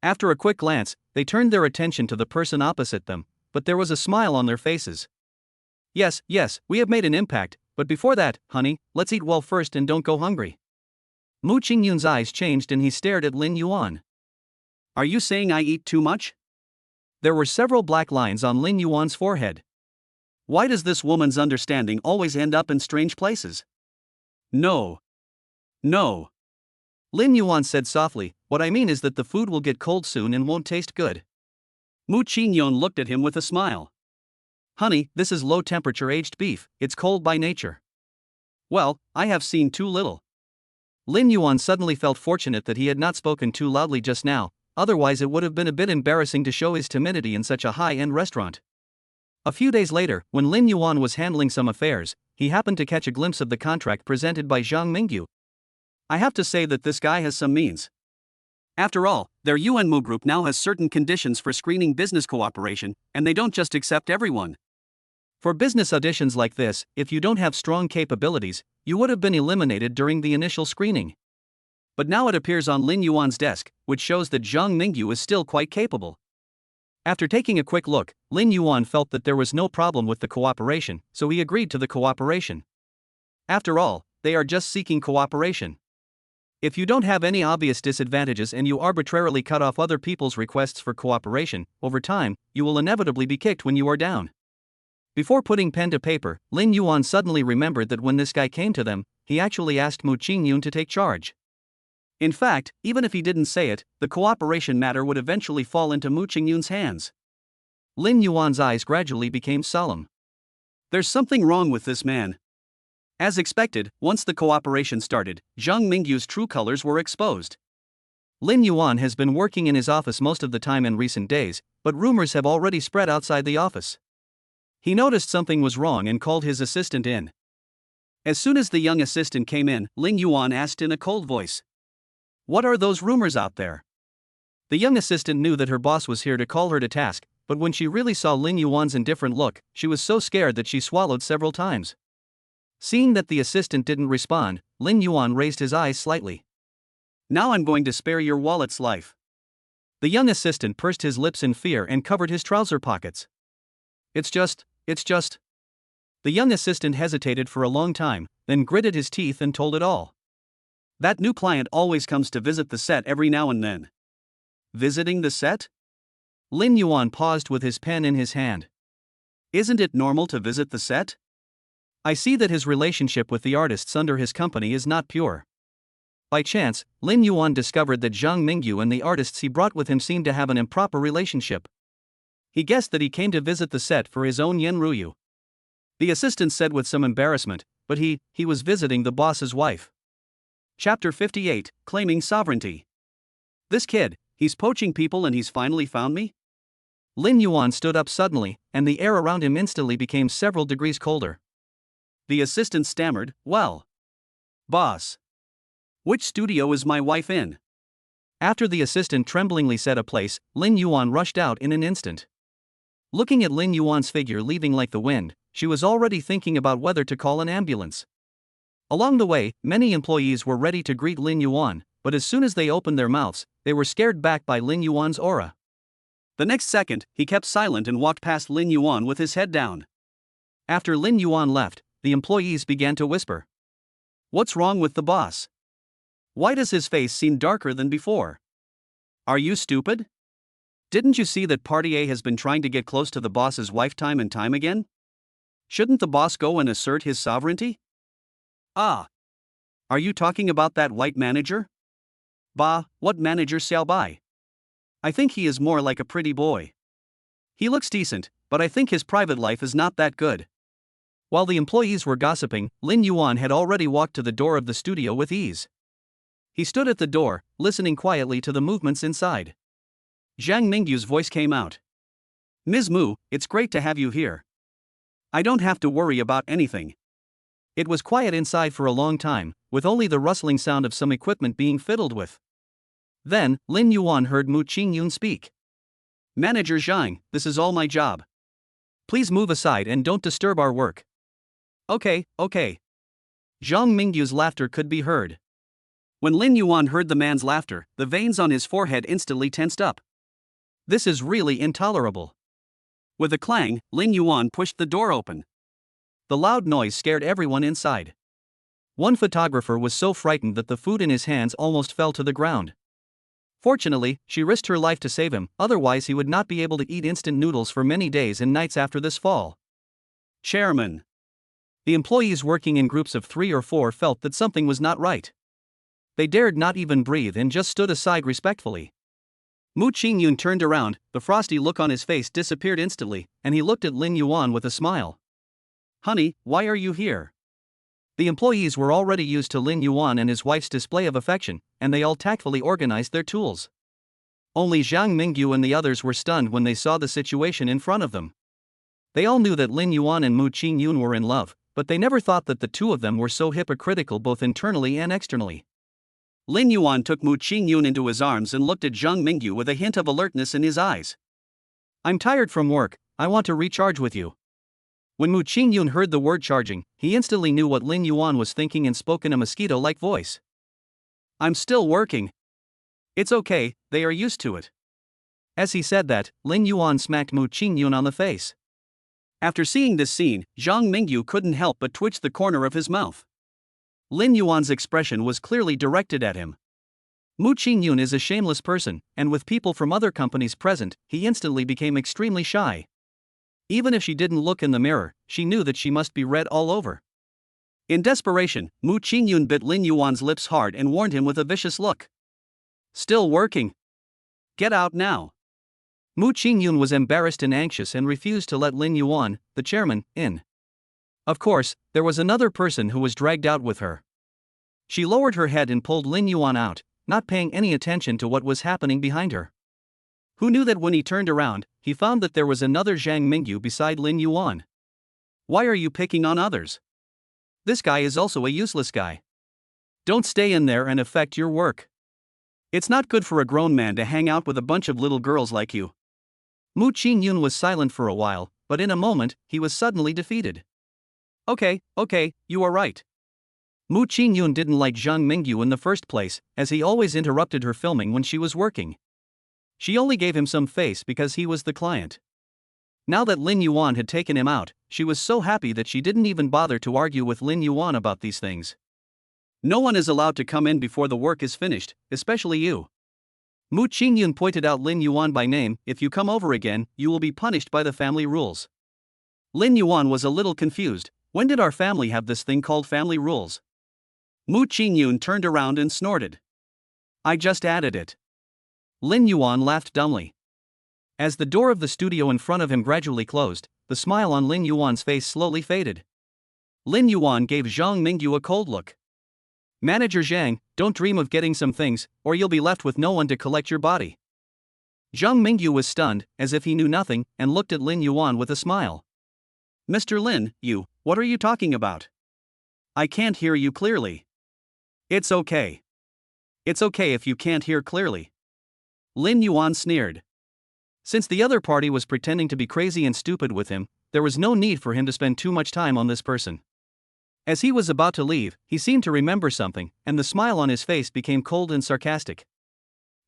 After a quick glance, they turned their attention to the person opposite them, but there was a smile on their faces. Yes, we have made an impact, but before that, honey, let's eat well first and don't go hungry. Mu Ching Yun's eyes changed and he stared at Lin Yuan. Are you saying I eat too much? There were several black lines on Lin Yuan's forehead. Why does this woman's understanding always end up in strange places? No. Lin Yuan said softly, what I mean is that the food will get cold soon and won't taste good. Mu Ching Yun looked at him with a smile. Honey, this is low-temperature aged beef, it's cold by nature. Well, I have seen too little. Lin Yuan suddenly felt fortunate that he had not spoken too loudly just now, otherwise it would have been a bit embarrassing to show his timidity in such a high-end restaurant. A few days later, when Lin Yuan was handling some affairs, he happened to catch a glimpse of the contract presented by Zhang Mingyu. I have to say that this guy has some means. After all, their Yuan Mu group now has certain conditions for screening business cooperation, and they don't just accept everyone. For business auditions like this, if you don't have strong capabilities, you would have been eliminated during the initial screening. But now it appears on Lin Yuan's desk, which shows that Zhang Mingyu is still quite capable. After taking a quick look, Lin Yuan felt that there was no problem with the cooperation, so he agreed to the cooperation. After all, they are just seeking cooperation. If you don't have any obvious disadvantages and you arbitrarily cut off other people's requests for cooperation, over time, you will inevitably be kicked when you are down. Before putting pen to paper, Lin Yuan suddenly remembered that when this guy came to them, he actually asked Mu Ching Yun to take charge. In fact, even if he didn't say it, the cooperation matter would eventually fall into Mu Ching Yun's hands. Lin Yuan's eyes gradually became solemn. There's something wrong with this man. As expected, once the cooperation started, Zhang Mingyu's true colors were exposed. Lin Yuan has been working in his office most of the time in recent days, but rumors have already spread outside the office. He noticed something was wrong and called his assistant in. As soon as the young assistant came in, Lin Yuan asked in a cold voice, "What are those rumors out there?" The young assistant knew that her boss was here to call her to task, but when she really saw Lin Yuan's indifferent look, she was so scared that she swallowed several times. Seeing that the assistant didn't respond, Lin Yuan raised his eyes slightly. Now I'm going to spare your wallet's life. The young assistant pursed his lips in fear and covered his trouser pockets. It's just. The young assistant hesitated for a long time, then gritted his teeth and told it all. That new client always comes to visit the set every now and then. Visiting the set? Lin Yuan paused with his pen in his hand. Isn't it normal to visit the set? I see that his relationship with the artists under his company is not pure. By chance, Lin Yuan discovered that Zhang Mingyu and the artists he brought with him seemed to have an improper relationship. He guessed that he came to visit the set for his own Yen Ruyu. The assistant said with some embarrassment, but he was visiting the boss's wife. Chapter 58, Claiming Sovereignty. This kid, he's poaching people and he's finally found me? Lin Yuan stood up suddenly, and the air around him instantly became several degrees colder. The assistant stammered, well. Boss. Which studio is my wife in? After the assistant tremblingly said a place, Lin Yuan rushed out in an instant. Looking at Lin Yuan's figure leaving like the wind, she was already thinking about whether to call an ambulance. Along the way, many employees were ready to greet Lin Yuan, but as soon as they opened their mouths, they were scared back by Lin Yuan's aura. The next second, he kept silent and walked past Lin Yuan with his head down. After Lin Yuan left, the employees began to whisper. What's wrong with the boss? Why does his face seem darker than before? Are you stupid? Didn't you see that part.A has been trying to get close to the boss's wife time and time again? Shouldn't the boss go and assert his sovereignty? Ah. Are you talking about that white manager? Bah, what manager Xiao Bai? I think he is more like a pretty boy. He looks decent, but I think his private life is not that good. While the employees were gossiping, Lin Yuan had already walked to the door of the studio with ease. He stood at the door, listening quietly to the movements inside. Zhang Mingyu's voice came out. Ms. Mu, it's great to have you here. I don't have to worry about anything. It was quiet inside for a long time, with only the rustling sound of some equipment being fiddled with. Then, Lin Yuan heard Mu Ching Yun speak. Manager Zhang, this is all my job. Please move aside and don't disturb our work. Okay. Zhang Mingyu's laughter could be heard. When Lin Yuan heard the man's laughter, the veins on his forehead instantly tensed up. This is really intolerable. With a clang, Lin Yuan pushed the door open. The loud noise scared everyone inside. One photographer was so frightened that the food in his hands almost fell to the ground. Fortunately, she risked her life to save him, otherwise he would not be able to eat instant noodles for many days and nights after this fall. Chairman. The employees working in groups of 3 or 4 felt that something was not right. They dared not even breathe and just stood aside respectfully. Mu Ching Yun turned around, the frosty look on his face disappeared instantly, and he looked at Lin Yuan with a smile. Honey, why are you here? The employees were already used to Lin Yuan and his wife's display of affection, and they all tactfully organized their tools. Only Zhang Mingyu and the others were stunned when they saw the situation in front of them. They all knew that Lin Yuan and Mu Ching Yun were in love, but they never thought that the two of them were so hypocritical both internally and externally. Lin Yuan took Mu Ching Yun into his arms and looked at Zhang Mingyu with a hint of alertness in his eyes. I'm tired from work, I want to recharge with you. When Mu Ching Yun heard the word charging, he instantly knew what Lin Yuan was thinking and spoke in a mosquito-like voice. I'm still working. It's okay, they are used to it. As he said that, Lin Yuan smacked Mu Ching Yun on the face. After seeing this scene, Zhang Mingyu couldn't help but twitch the corner of his mouth. Lin Yuan's expression was clearly directed at him. Mu Ching Yun is a shameless person, and with people from other companies present, he instantly became extremely shy. Even if she didn't look in the mirror, she knew that she must be red all over. In desperation, Mu Ching Yun bit Lin Yuan's lips hard and warned him with a vicious look. Still working? Get out now. Mu Ching Yun was embarrassed and anxious and refused to let Lin Yuan, the chairman, in. Of course, there was another person who was dragged out with her. She lowered her head and pulled Lin Yuan out, not paying any attention to what was happening behind her. Who knew that when he turned around, he found that there was another Zhang Mingyu beside Lin Yuan. Why are you picking on others? This guy is also a useless guy. Don't stay in there and affect your work. It's not good for a grown man to hang out with a bunch of little girls like you. Mu Ching Yun was silent for a while, but in a moment, he was suddenly defeated. Okay, you are right. Mu Ching Yun didn't like Zhang Mingyu in the first place, as he always interrupted her filming when she was working. She only gave him some face because he was the client. Now that Lin Yuan had taken him out, she was so happy that she didn't even bother to argue with Lin Yuan about these things. No one is allowed to come in before the work is finished, especially you. Mu Ching Yun pointed out Lin Yuan by name. If you come over again, you will be punished by the family rules. Lin Yuan was a little confused. When did our family have this thing called family rules? Mu Ching Yun turned around and snorted. I just added it. Lin Yuan laughed dumbly. As the door of the studio in front of him gradually closed, the smile on Lin Yuan's face slowly faded. Lin Yuan gave Zhang Mingyu a cold look. Manager Zhang, don't dream of getting some things, or you'll be left with no one to collect your body. Zhang Mingyu was stunned, as if he knew nothing, and looked at Lin Yuan with a smile. Mr. Lin, what are you talking about? I can't hear you clearly. It's okay. It's okay if you can't hear clearly. Lin Yuan sneered. Since the other party was pretending to be crazy and stupid with him, there was no need for him to spend too much time on this person. As he was about to leave, he seemed to remember something, and the smile on his face became cold and sarcastic.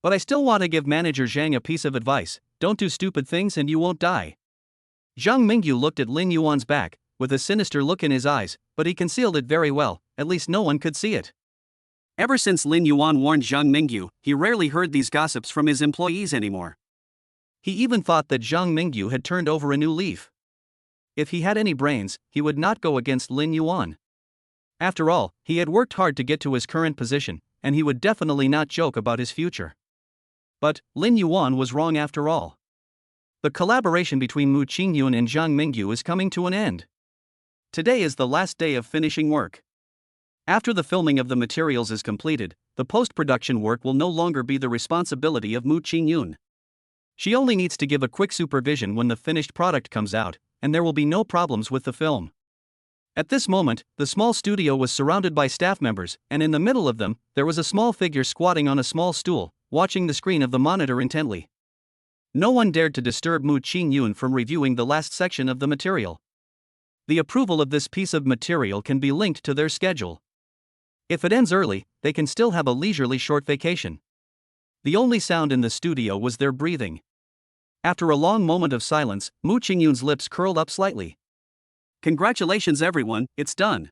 But I still want to give Manager Zhang a piece of advice: don't do stupid things and you won't die. Zhang Mingyu looked at Lin Yuan's back, with a sinister look in his eyes, but he concealed it very well, at least no one could see it. Ever since Lin Yuan warned Zhang Mingyu, he rarely heard these gossips from his employees anymore. He even thought that Zhang Mingyu had turned over a new leaf. If he had any brains, he would not go against Lin Yuan. After all, he had worked hard to get to his current position, and he would definitely not joke about his future. But Lin Yuan was wrong after all. The collaboration between Mu Ching Yun and Zhang Mingyu is coming to an end. Today is the last day of finishing work. After the filming of the materials is completed, the post-production work will no longer be the responsibility of Mu Ching Yun. She only needs to give a quick supervision when the finished product comes out, and there will be no problems with the film. At this moment, the small studio was surrounded by staff members, and in the middle of them, there was a small figure squatting on a small stool, watching the screen of the monitor intently. No one dared to disturb Mu Ching Yun from reviewing the last section of the material. The approval of this piece of material can be linked to their schedule. If it ends early, they can still have a leisurely short vacation. The only sound in the studio was their breathing. After a long moment of silence, Mu Ching Yun's lips curled up slightly. "Congratulations everyone, it's done."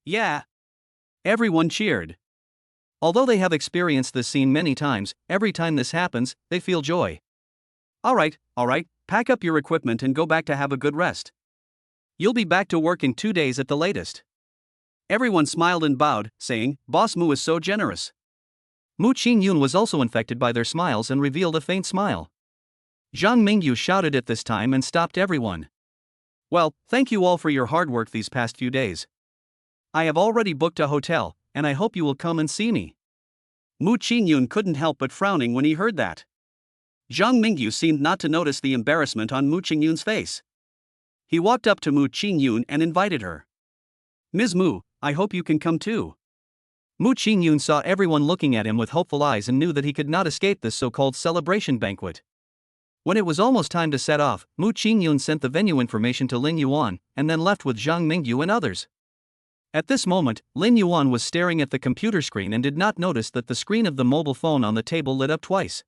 "Yeah." Everyone cheered. Although they have experienced this scene many times, every time this happens, they feel joy. All right, pack up your equipment and go back to have a good rest. You'll be back to work in 2 days at the latest." Everyone smiled and bowed, saying, "Boss Mu is so generous." Mu Ching Yun was also infected by their smiles and revealed a faint smile. Zhang Mingyu shouted at this time and stopped everyone. "Well, thank you all for your hard work these past few days. I have already booked a hotel, and I hope you will come and see me." Mu Ching Yun couldn't help but frowning when he heard that. Zhang Mingyu seemed not to notice the embarrassment on Mu Ching Yun's face. He walked up to Mu Ching Yun and invited her. "Ms. Mu, I hope you can come too." Mu Ching Yun saw everyone looking at him with hopeful eyes and knew that he could not escape this so-called celebration banquet. When it was almost time to set off, Mu Ching Yun sent the venue information to Lin Yuan, and then left with Zhang Mingyu and others. At this moment, Lin Yuan was staring at the computer screen and did not notice that the screen of the mobile phone on the table lit up twice.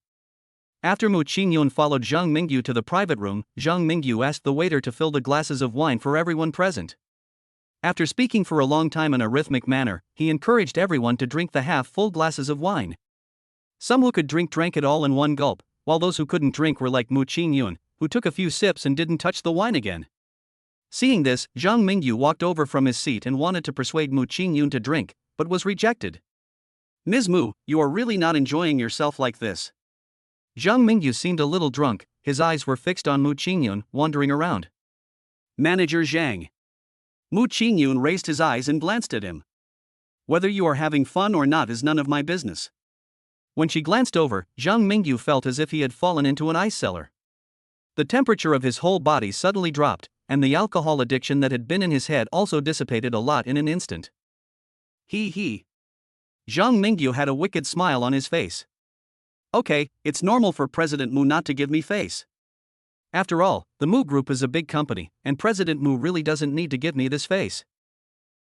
After Mu Ching Yun followed Zhang Mingyu to the private room, Zhang Mingyu asked the waiter to fill the glasses of wine for everyone present. After speaking for a long time in a rhythmic manner, he encouraged everyone to drink the half-full glasses of wine. Some who could drink drank it all in one gulp, while those who couldn't drink were like Mu Ching Yun, who took a few sips and didn't touch the wine again. Seeing this, Zhang Mingyu walked over from his seat and wanted to persuade Mu Ching Yun to drink, but was rejected. "Ms. Mu, you are really not enjoying yourself like this." Zhang Mingyu seemed a little drunk, his eyes were fixed on Mu Ching Yun, wandering around. "Manager Zhang." Mu Ching Yun raised his eyes and glanced at him. "Whether you are having fun or not is none of my business." When she glanced over, Zhang Mingyu felt as if he had fallen into an ice cellar. The temperature of his whole body suddenly dropped, and the alcohol addiction that had been in his head also dissipated a lot in an instant. He. Zhang Mingyu had a wicked smile on his face. "Okay, it's normal for President Mu not to give me face. After all, the Mu Group is a big company, and President Mu really doesn't need to give me this face."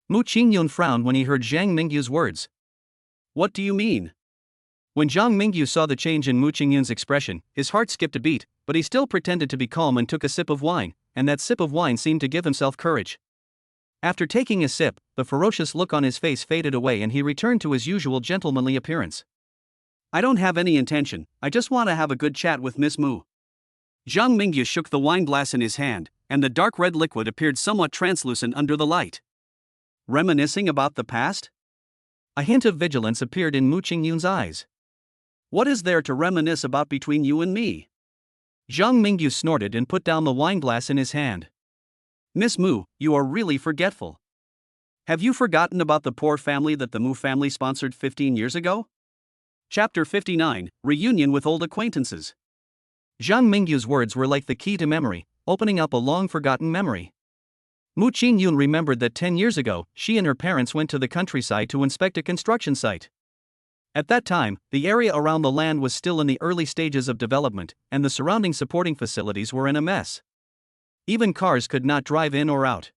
Mu Ching Yun frowned when he heard Zhang Mingyu's words. "What do you mean?" When Zhang Mingyu saw the change in Mu Ching Yun's expression, his heart skipped a beat, but he still pretended to be calm and took a sip of wine, and that sip of wine seemed to give himself courage. After taking a sip, the ferocious look on his face faded away and he returned to his usual gentlemanly appearance. "I don't have any intention, I just want to have a good chat with Miss Mu." Zhang Mingyu shook the wine glass in his hand, and the dark red liquid appeared somewhat translucent under the light. "Reminiscing about the past?" A hint of vigilance appeared in Mu Ching Yun's eyes. "What is there to reminisce about between you and me?" Zhang Mingyu snorted and put down the wine glass in his hand. "Miss Mu, you are really forgetful. Have you forgotten about the poor family that the Mu family sponsored 15 years ago?" Chapter 59, Reunion with Old Acquaintances. Zhang Mingyu's words were like the key to memory, opening up a long-forgotten memory. Mu Ching Yun remembered that 10 years ago, she and her parents went to the countryside to inspect a construction site. At that time, the area around the land was still in the early stages of development, and the surrounding supporting facilities were in a mess. Even cars could not drive in or out.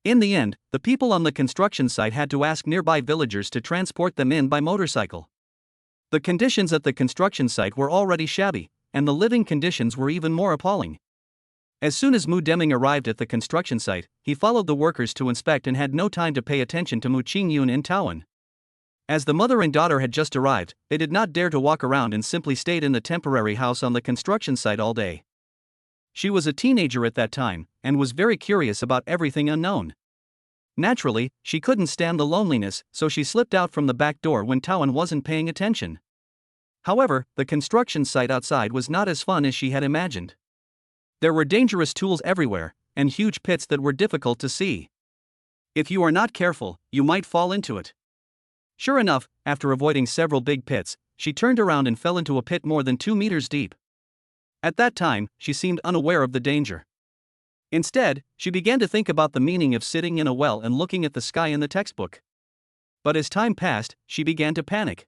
In the end, the people on the construction site had to ask nearby villagers to transport them in by motorcycle. The conditions at the construction site were already shabby, and the living conditions were even more appalling. As soon as Mu Deming arrived at the construction site, he followed the workers to inspect and had no time to pay attention to Mu Ching Yun and Taoan. As the mother and daughter had just arrived, they did not dare to walk around and simply stayed in the temporary house on the construction site all day. She was a teenager at that time, and was very curious about everything unknown. Naturally, she couldn't stand the loneliness, so she slipped out from the back door when Taoan wasn't paying attention. However, the construction site outside was not as fun as she had imagined. There were dangerous tools everywhere, and huge pits that were difficult to see. If you are not careful, you might fall into it. Sure enough, after avoiding several big pits, she turned around and fell into a pit more than 2 meters deep. At that time, she seemed unaware of the danger. Instead, she began to think about the meaning of sitting in a well and looking at the sky in the textbook. But as time passed, she began to panic.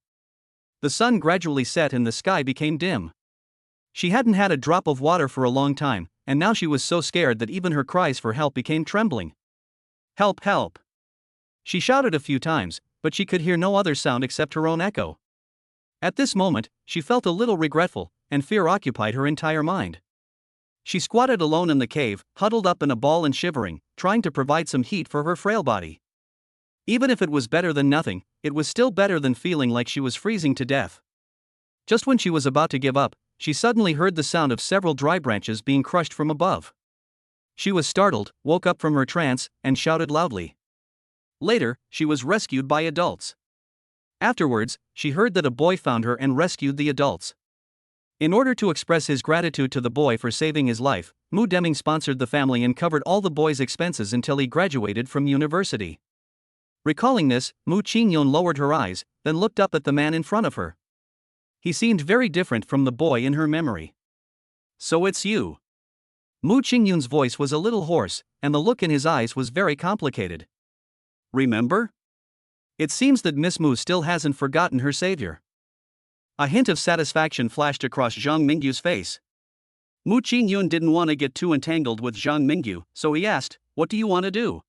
The sun gradually set and the sky became dim. She hadn't had a drop of water for a long time, and now she was so scared that even her cries for help became trembling. Help, help! She shouted a few times, but she could hear no other sound except her own echo. At this moment, she felt a little regretful, and fear occupied her entire mind. She squatted alone in the cave, huddled up in a ball and shivering, trying to provide some heat for her frail body. Even if it was better than nothing, it was still better than feeling like she was freezing to death. Just when she was about to give up, she suddenly heard the sound of several dry branches being crushed from above. She was startled, woke up from her trance, and shouted loudly. Later, she was rescued by adults. Afterwards, she heard that a boy found her and rescued the adults. In order to express his gratitude to the boy for saving his life, Mu Deming sponsored the family and covered all the boy's expenses until he graduated from university. Recalling this, Mu Ching Yun lowered her eyes, then looked up at the man in front of her. He seemed very different from the boy in her memory. So it's you. Mu Ching Yun's voice was a little hoarse, and the look in his eyes was very complicated. Remember? It seems that Miss Mu still hasn't forgotten her savior. A hint of satisfaction flashed across Zhang Mingyu's face. Mu Ching Yun didn't want to get too entangled with Zhang Mingyu, so he asked, "What do you want to do?"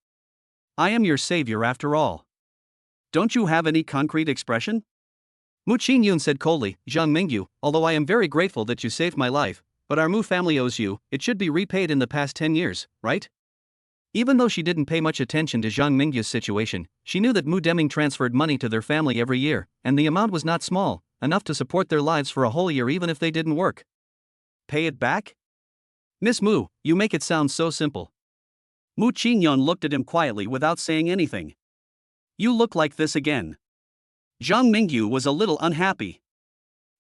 "I am your savior after all." "Don't you have any concrete expression?" Mu Ching Yun said coldly, "Zhang Mingyu, although I am very grateful that you saved my life, but our Mu family owes you, it should be repaid in the past 10 years, right?" Even though she didn't pay much attention to Zhang Mingyu's situation, she knew that Mu Deming transferred money to their family every year, and the amount was not small, enough to support their lives for a whole year even if they didn't work. Pay it back? Miss Mu, you make it sound so simple. Mu Ching Yun looked at him quietly without saying anything. You look like this again. Zhang Mingyu was a little unhappy.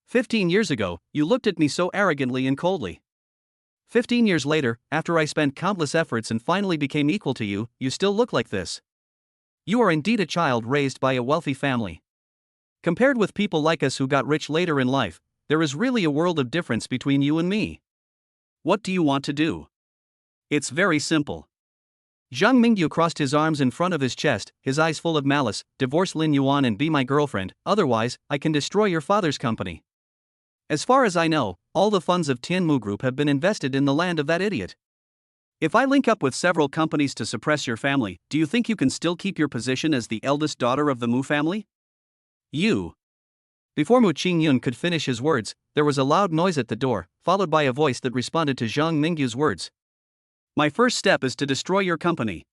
15 years ago, you looked at me so arrogantly and coldly. 15 years later, after I spent countless efforts and finally became equal to you, you still look like this. You are indeed a child raised by a wealthy family. Compared with people like us who got rich later in life, there is really a world of difference between you and me. What do you want to do? It's very simple. Zhang Mingyu crossed his arms in front of his chest, his eyes full of malice. Divorce Lin Yuan and be my girlfriend, otherwise, I can destroy your father's company. As far as I know, all the funds of Tianmu Group have been invested in the land of that idiot. If I link up with several companies to suppress your family, do you think you can still keep your position as the eldest daughter of the Mu family? You. Before Mu Ching Yun could finish his words, there was a loud noise at the door, followed by a voice that responded to Zhang Mingyu's words. My first step is to destroy your company.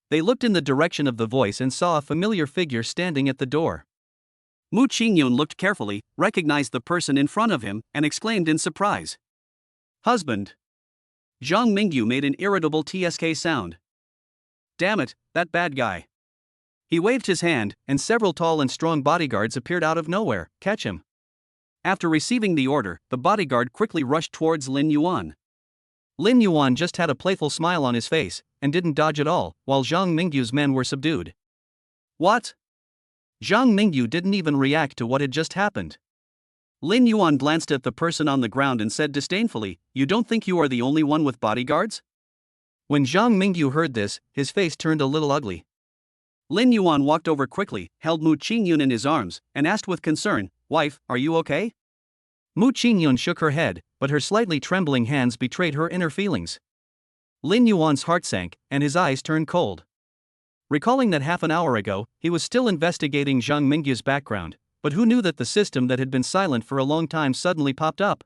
They looked in the direction of the voice and saw a familiar figure standing at the door. Mu Ching Yun looked carefully, recognized the person in front of him, and exclaimed in surprise. Husband. Zhang Mingyu made an irritable TSK sound. Damn it, that bad guy. He waved his hand, and several tall and strong bodyguards appeared out of nowhere. Catch him. After receiving the order, the bodyguard quickly rushed towards Lin Yuan. Lin Yuan just had a playful smile on his face, and didn't dodge at all, while Zhang Mingyu's men were subdued. What? Zhang Mingyu didn't even react to what had just happened. Lin Yuan glanced at the person on the ground and said disdainfully, You don't think you are the only one with bodyguards? When Zhang Mingyu heard this, his face turned a little ugly. Lin Yuan walked over quickly, held Mu Ching Yun in his arms, and asked with concern, Wife, are you okay? Mu Ching Yun shook her head, but her slightly trembling hands betrayed her inner feelings. Lin Yuan's heart sank, and his eyes turned cold. Recalling that half an hour ago, he was still investigating Zhang Mingyu's background, but who knew that the system that had been silent for a long time suddenly popped up?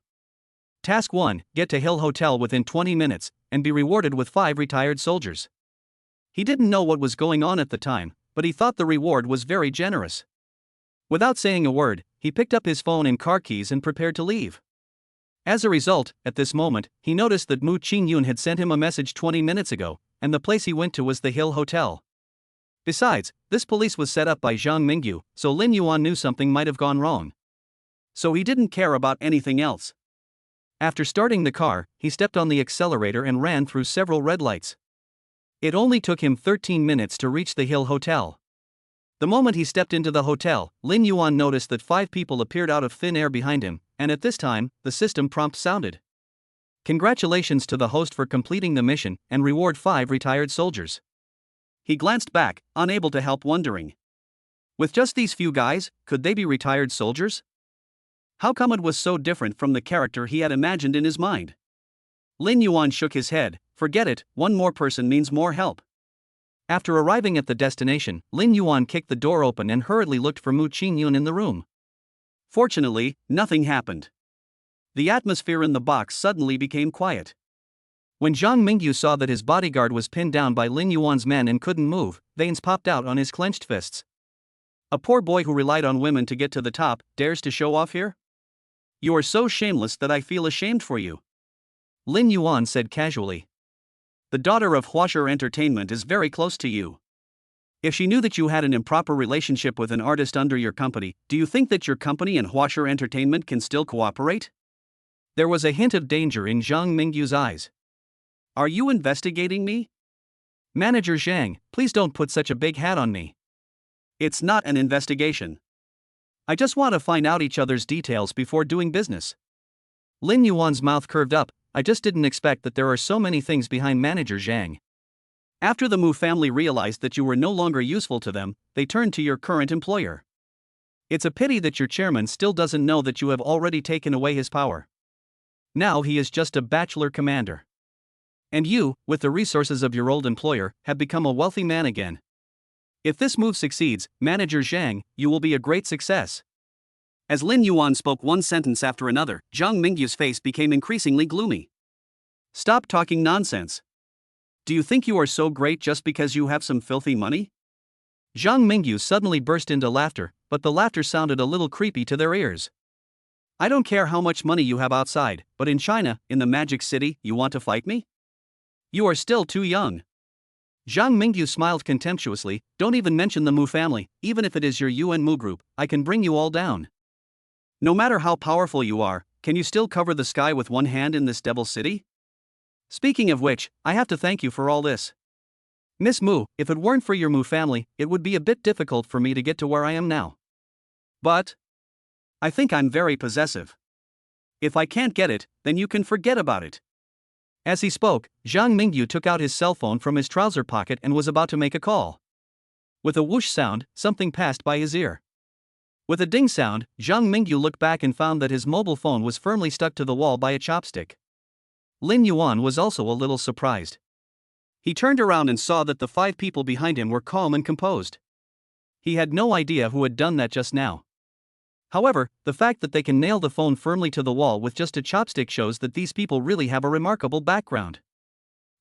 Task 1, get to Hill Hotel within 20 minutes, and be rewarded with 5 retired soldiers. He didn't know what was going on at the time, but he thought the reward was very generous. Without saying a word, he picked up his phone and car keys and prepared to leave. As a result, at this moment, he noticed that Mu Ching Yun had sent him a message 20 minutes ago, and the place he went to was the Hill Hotel. Besides, this police was set up by Zhang Mingyu, so Lin Yuan knew something might have gone wrong. So he didn't care about anything else. After starting the car, he stepped on the accelerator and ran through several red lights. It only took him 13 minutes to reach the Hill Hotel. The moment he stepped into the hotel, Lin Yuan noticed that 5 people appeared out of thin air behind him, and at this time, the system prompt sounded. Congratulations to the host for completing the mission, and reward 5 retired soldiers. He glanced back, unable to help wondering. With just these few guys, could they be retired soldiers? How come it was so different from the character he had imagined in his mind? Lin Yuan shook his head. Forget it, one more person means more help. After arriving at the destination, Lin Yuan kicked the door open and hurriedly looked for Mu Ching Yun in the room. Fortunately, nothing happened. The atmosphere in the box suddenly became quiet. When Zhang Mingyu saw that his bodyguard was pinned down by Lin Yuan's men and couldn't move, veins popped out on his clenched fists. A poor boy who relied on women to get to the top dares to show off here? You are so shameless that I feel ashamed for you. Lin Yuan said casually. The daughter of Huasher Entertainment is very close to you. If she knew that you had an improper relationship with an artist under your company, do you think that your company and Huasher Entertainment can still cooperate? There was a hint of danger in Zhang Mingyu's eyes. Are you investigating me? Manager Zhang, please don't put such a big hat on me. It's not an investigation. I just want to find out each other's details before doing business. Lin Yuan's mouth curved up. I just didn't expect that there are so many things behind Manager Zhang. After the Mu family realized that you were no longer useful to them, they turned to your current employer. It's a pity that your chairman still doesn't know that you have already taken away his power. Now he is just a bachelor commander. And you, with the resources of your old employer, have become a wealthy man again. If this move succeeds, Manager Zhang, you will be a great success. As Lin Yuan spoke one sentence after another, Zhang Mingyu's face became increasingly gloomy. Stop talking nonsense. Do you think you are so great just because you have some filthy money? Zhang Mingyu suddenly burst into laughter, but the laughter sounded a little creepy to their ears. I don't care how much money you have outside, but in China, in the Magic City, you want to fight me? You are still too young. Zhang Mingyu smiled contemptuously. Don't even mention the Mu family, even if it is your Yuan Mu group, I can bring you all down. No matter how powerful you are, can you still cover the sky with one hand in this devil city? Speaking of which, I have to thank you for all this. Miss Mu, if it weren't for your Mu family, it would be a bit difficult for me to get to where I am now. But I think I'm very possessive. If I can't get it, then you can forget about it. As he spoke, Zhang Mingyu took out his cell phone from his trouser pocket and was about to make a call. With a whoosh sound, something passed by his ear. With a ding sound, Zhang Mingyu looked back and found that his mobile phone was firmly stuck to the wall by a chopstick. Lin Yuan was also a little surprised. He turned around and saw that the 5 people behind him were calm and composed. He had no idea who had done that just now. However, the fact that they can nail the phone firmly to the wall with just a chopstick shows that these people really have a remarkable background.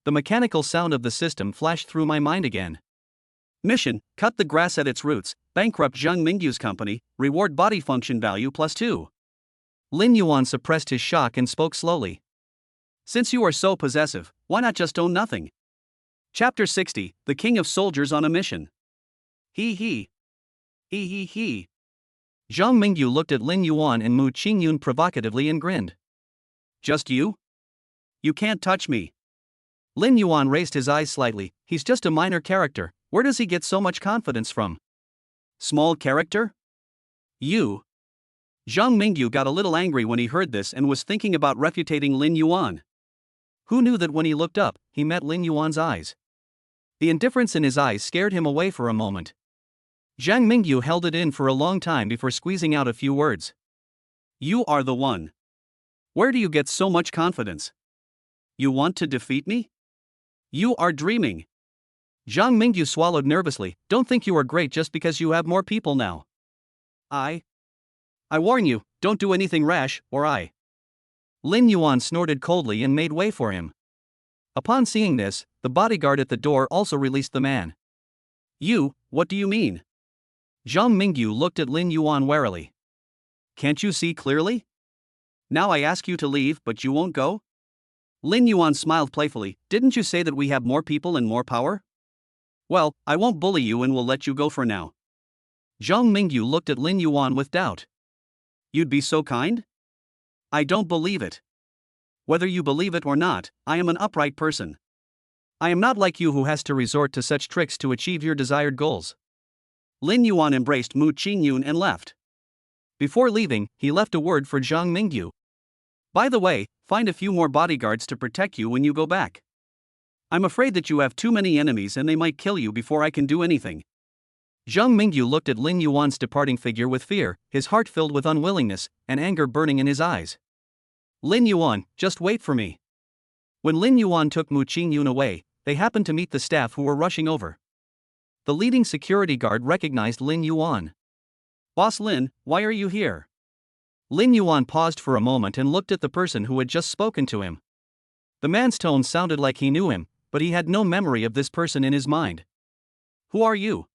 The mechanical sound of the system flashed through my mind again. Mission: cut the grass at its roots, bankrupt Zhang Mingyu's company, reward body function value +2. Lin Yuan suppressed his shock and spoke slowly. Since you are so possessive, why not just own nothing? Chapter 60, The King of Soldiers on a Mission. He. Zhang Mingyu looked at Lin Yuan and Mu Ching Yun provocatively and grinned. Just you? You can't touch me. Lin Yuan raised his eyes slightly. He's just a minor character. Where does he get so much confidence from? Small character? You. Zhang Mingyu got a little angry when he heard this and was thinking about refuting Lin Yuan. Who knew that when he looked up, he met Lin Yuan's eyes? The indifference in his eyes scared him away for a moment. Zhang Mingyu held it in for a long time before squeezing out a few words. You are the one. Where do you get so much confidence? You want to defeat me? You are dreaming. Zhang Mingyu swallowed nervously. Don't think you are great just because you have more people now. I warn you, don't do anything rash, or I. Lin Yuan snorted coldly and made way for him. Upon seeing this, the bodyguard at the door also released the man. You, what do you mean? Zhang Mingyu looked at Lin Yuan warily. Can't you see clearly? Now I ask you to leave, but you won't go? Lin Yuan smiled playfully. Didn't you say that we have more people and more power? Well, I won't bully you and will let you go for now. Zhang Mingyu looked at Lin Yuan with doubt. You'd be so kind? I don't believe it. Whether you believe it or not, I am an upright person. I am not like you who has to resort to such tricks to achieve your desired goals. Lin Yuan embraced Mu Ching Yun and left. Before leaving, he left a word for Zhang Mingyu. By the way, find a few more bodyguards to protect you when you go back. I'm afraid that you have too many enemies and they might kill you before I can do anything. Zhang Mingyu looked at Lin Yuan's departing figure with fear, his heart filled with unwillingness, and anger burning in his eyes. Lin Yuan, just wait for me. When Lin Yuan took Mu Ching Yun away, they happened to meet the staff who were rushing over. The leading security guard recognized Lin Yuan. Boss Lin, why are you here? Lin Yuan paused for a moment and looked at the person who had just spoken to him. The man's tone sounded like he knew him, but he had no memory of this person in his mind. Who are you?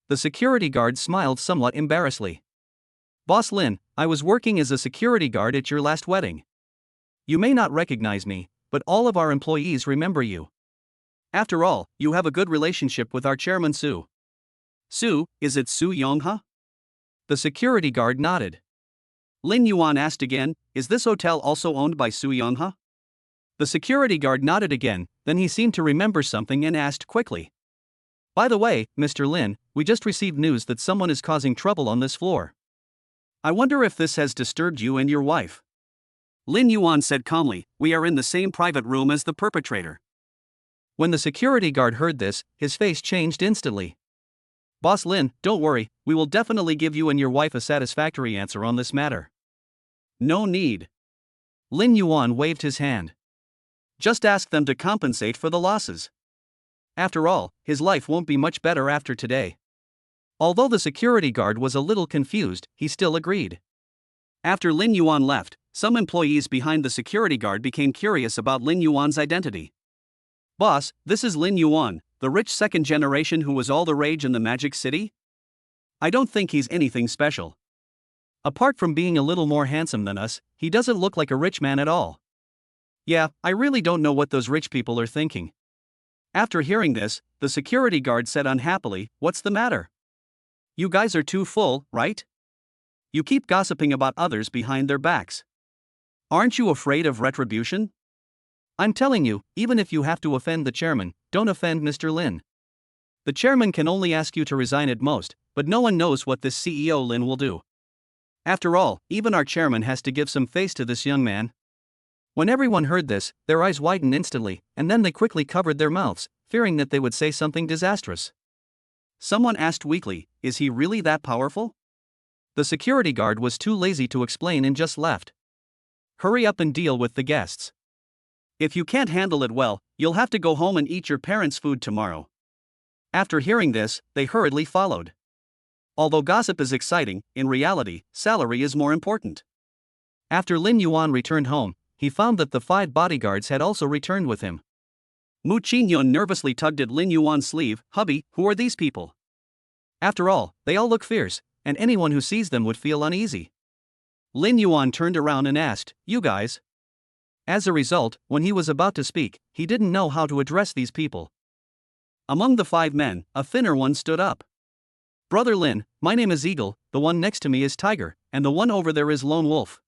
The security guard smiled somewhat embarrassedly. Boss Lin, I was working as a security guard at your last wedding. You may not recognize me, but all of our employees remember you. After all, you have a good relationship with our chairman Su. Su, is it Su Yonghe? The security guard nodded. Lin Yuan asked again, is this hotel also owned by Su Yonghe? The security guard nodded again, then he seemed to remember something and asked quickly. By the way, Mr. Lin, we just received news that someone is causing trouble on this floor. I wonder if this has disturbed you and your wife. Lin Yuan said calmly, we are in the same private room as the perpetrator. When the security guard heard this, his face changed instantly. Boss Lin, don't worry, we will definitely give you and your wife a satisfactory answer on this matter. No need. Lin Yuan waved his hand. Just ask them to compensate for the losses. After all, his life won't be much better after today. Although the security guard was a little confused, he still agreed. After Lin Yuan left, some employees behind the security guard became curious about Lin Yuan's identity. Boss, this is Lin Yuan, the rich second generation who was all the rage in the Magic City? I don't think he's anything special. Apart from being a little more handsome than us, he doesn't look like a rich man at all. Yeah, I really don't know what those rich people are thinking. After hearing this, the security guard said unhappily, what's the matter? You guys are too full, right? You keep gossiping about others behind their backs. Aren't you afraid of retribution? I'm telling you, even if you have to offend the chairman, don't offend Mr. Lin. The chairman can only ask you to resign at most, but no one knows what this CEO Lin will do. After all, even our chairman has to give some face to this young man. When everyone heard this, their eyes widened instantly, and then they quickly covered their mouths, fearing that they would say something disastrous. Someone asked weakly, is he really that powerful? The security guard was too lazy to explain and just left. Hurry up and deal with the guests. If you can't handle it well, you'll have to go home and eat your parents' food tomorrow. After hearing this, they hurriedly followed. Although gossip is exciting, in reality, salary is more important. After Lin Yuan returned home, he found that the 5 bodyguards had also returned with him. Mu Ching Yun nervously tugged at Lin Yuan's sleeve, hubby, who are these people? After all, they all look fierce, and anyone who sees them would feel uneasy. Lin Yuan turned around and asked, you guys? As a result, when he was about to speak, he didn't know how to address these people. Among the 5 men, a thinner one stood up. Brother Lin, my name is Eagle, the one next to me is Tiger, and the one over there is Lone Wolf.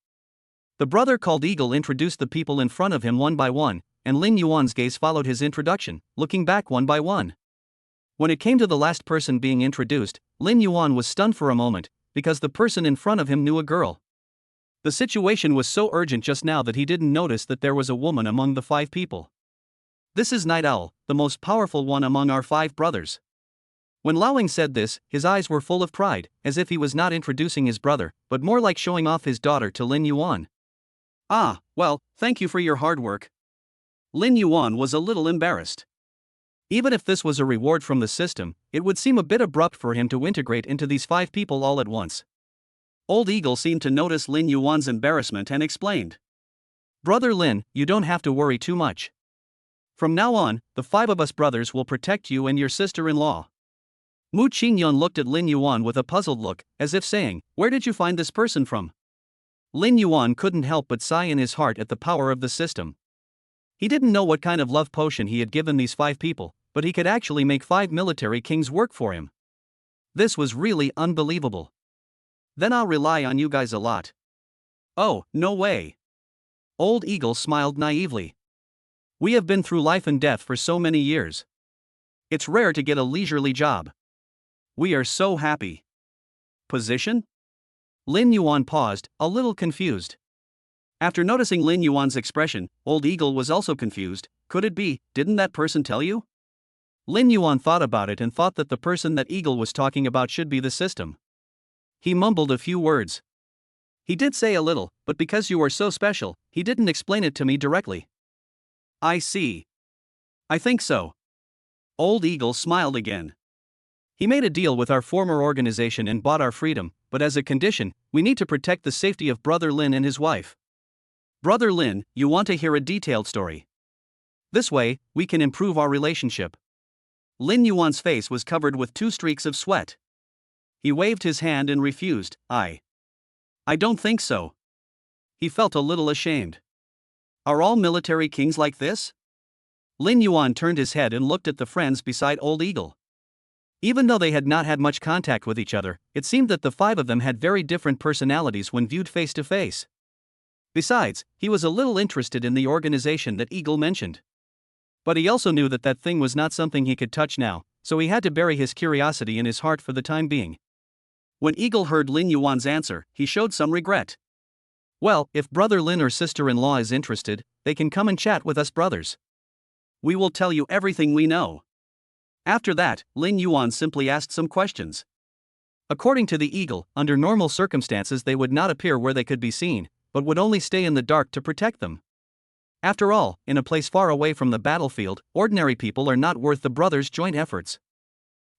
The brother called Eagle introduced the people in front of him one by one, and Lin Yuan's gaze followed his introduction, looking back one by one. When it came to the last person being introduced, Lin Yuan was stunned for a moment, because the person in front of him knew a girl. The situation was so urgent just now that he didn't notice that there was a woman among the 5 people. This is Night Owl, the most powerful one among our 5 brothers. When Lawing said this, his eyes were full of pride, as if he was not introducing his brother, but more like showing off his daughter to Lin Yuan. Ah, well, thank you for your hard work. Lin Yuan was a little embarrassed. Even if this was a reward from the system, it would seem a bit abrupt for him to integrate into these 5 people all at once. Old Eagle seemed to notice Lin Yuan's embarrassment and explained. Brother Lin, you don't have to worry too much. From now on, the 5 of us brothers will protect you and your sister-in-law. Mu Ching Yun looked at Lin Yuan with a puzzled look, as if saying, where did you find this person from? Lin Yuan couldn't help but sigh in his heart at the power of the system. He didn't know what kind of love potion he had given these 5 people, but he could actually make 5 military kings work for him. This was really unbelievable. Then I'll rely on you guys a lot. Oh, no way. Old Eagle smiled naively. We have been through life and death for so many years. It's rare to get a leisurely job. We are so happy. Position? Lin Yuan paused, a little confused. After noticing Lin Yuan's expression, Old Eagle was also confused. Could it be, didn't that person tell you? Lin Yuan thought about it and thought that the person that Eagle was talking about should be the system. He mumbled a few words. He did say a little, but because you are so special, he didn't explain it to me directly. I see. I think so. Old Eagle smiled again. He made a deal with our former organization and bought our freedom, but as a condition, we need to protect the safety of Brother Lin and his wife. Brother Lin, you want to hear a detailed story? This way, we can improve our relationship. Lin Yuan's face was covered with 2 streaks of sweat. He waved his hand and refused. I don't think so. He felt a little ashamed. Are all military kings like this? Lin Yuan turned his head and looked at the friends beside Old Eagle. Even though they had not had much contact with each other, it seemed that the 5 of them had very different personalities when viewed face to face. Besides, he was a little interested in the organization that Eagle mentioned. But he also knew that that thing was not something he could touch now, so he had to bury his curiosity in his heart for the time being. When Eagle heard Lin Yuan's answer, he showed some regret. Well, if Brother Lin or sister-in-law is interested, they can come and chat with us brothers. We will tell you everything we know. After that, Lin Yuan simply asked some questions. According to the Eagle, under normal circumstances they would not appear where they could be seen, but would only stay in the dark to protect them. After all, in a place far away from the battlefield, ordinary people are not worth the brothers' joint efforts.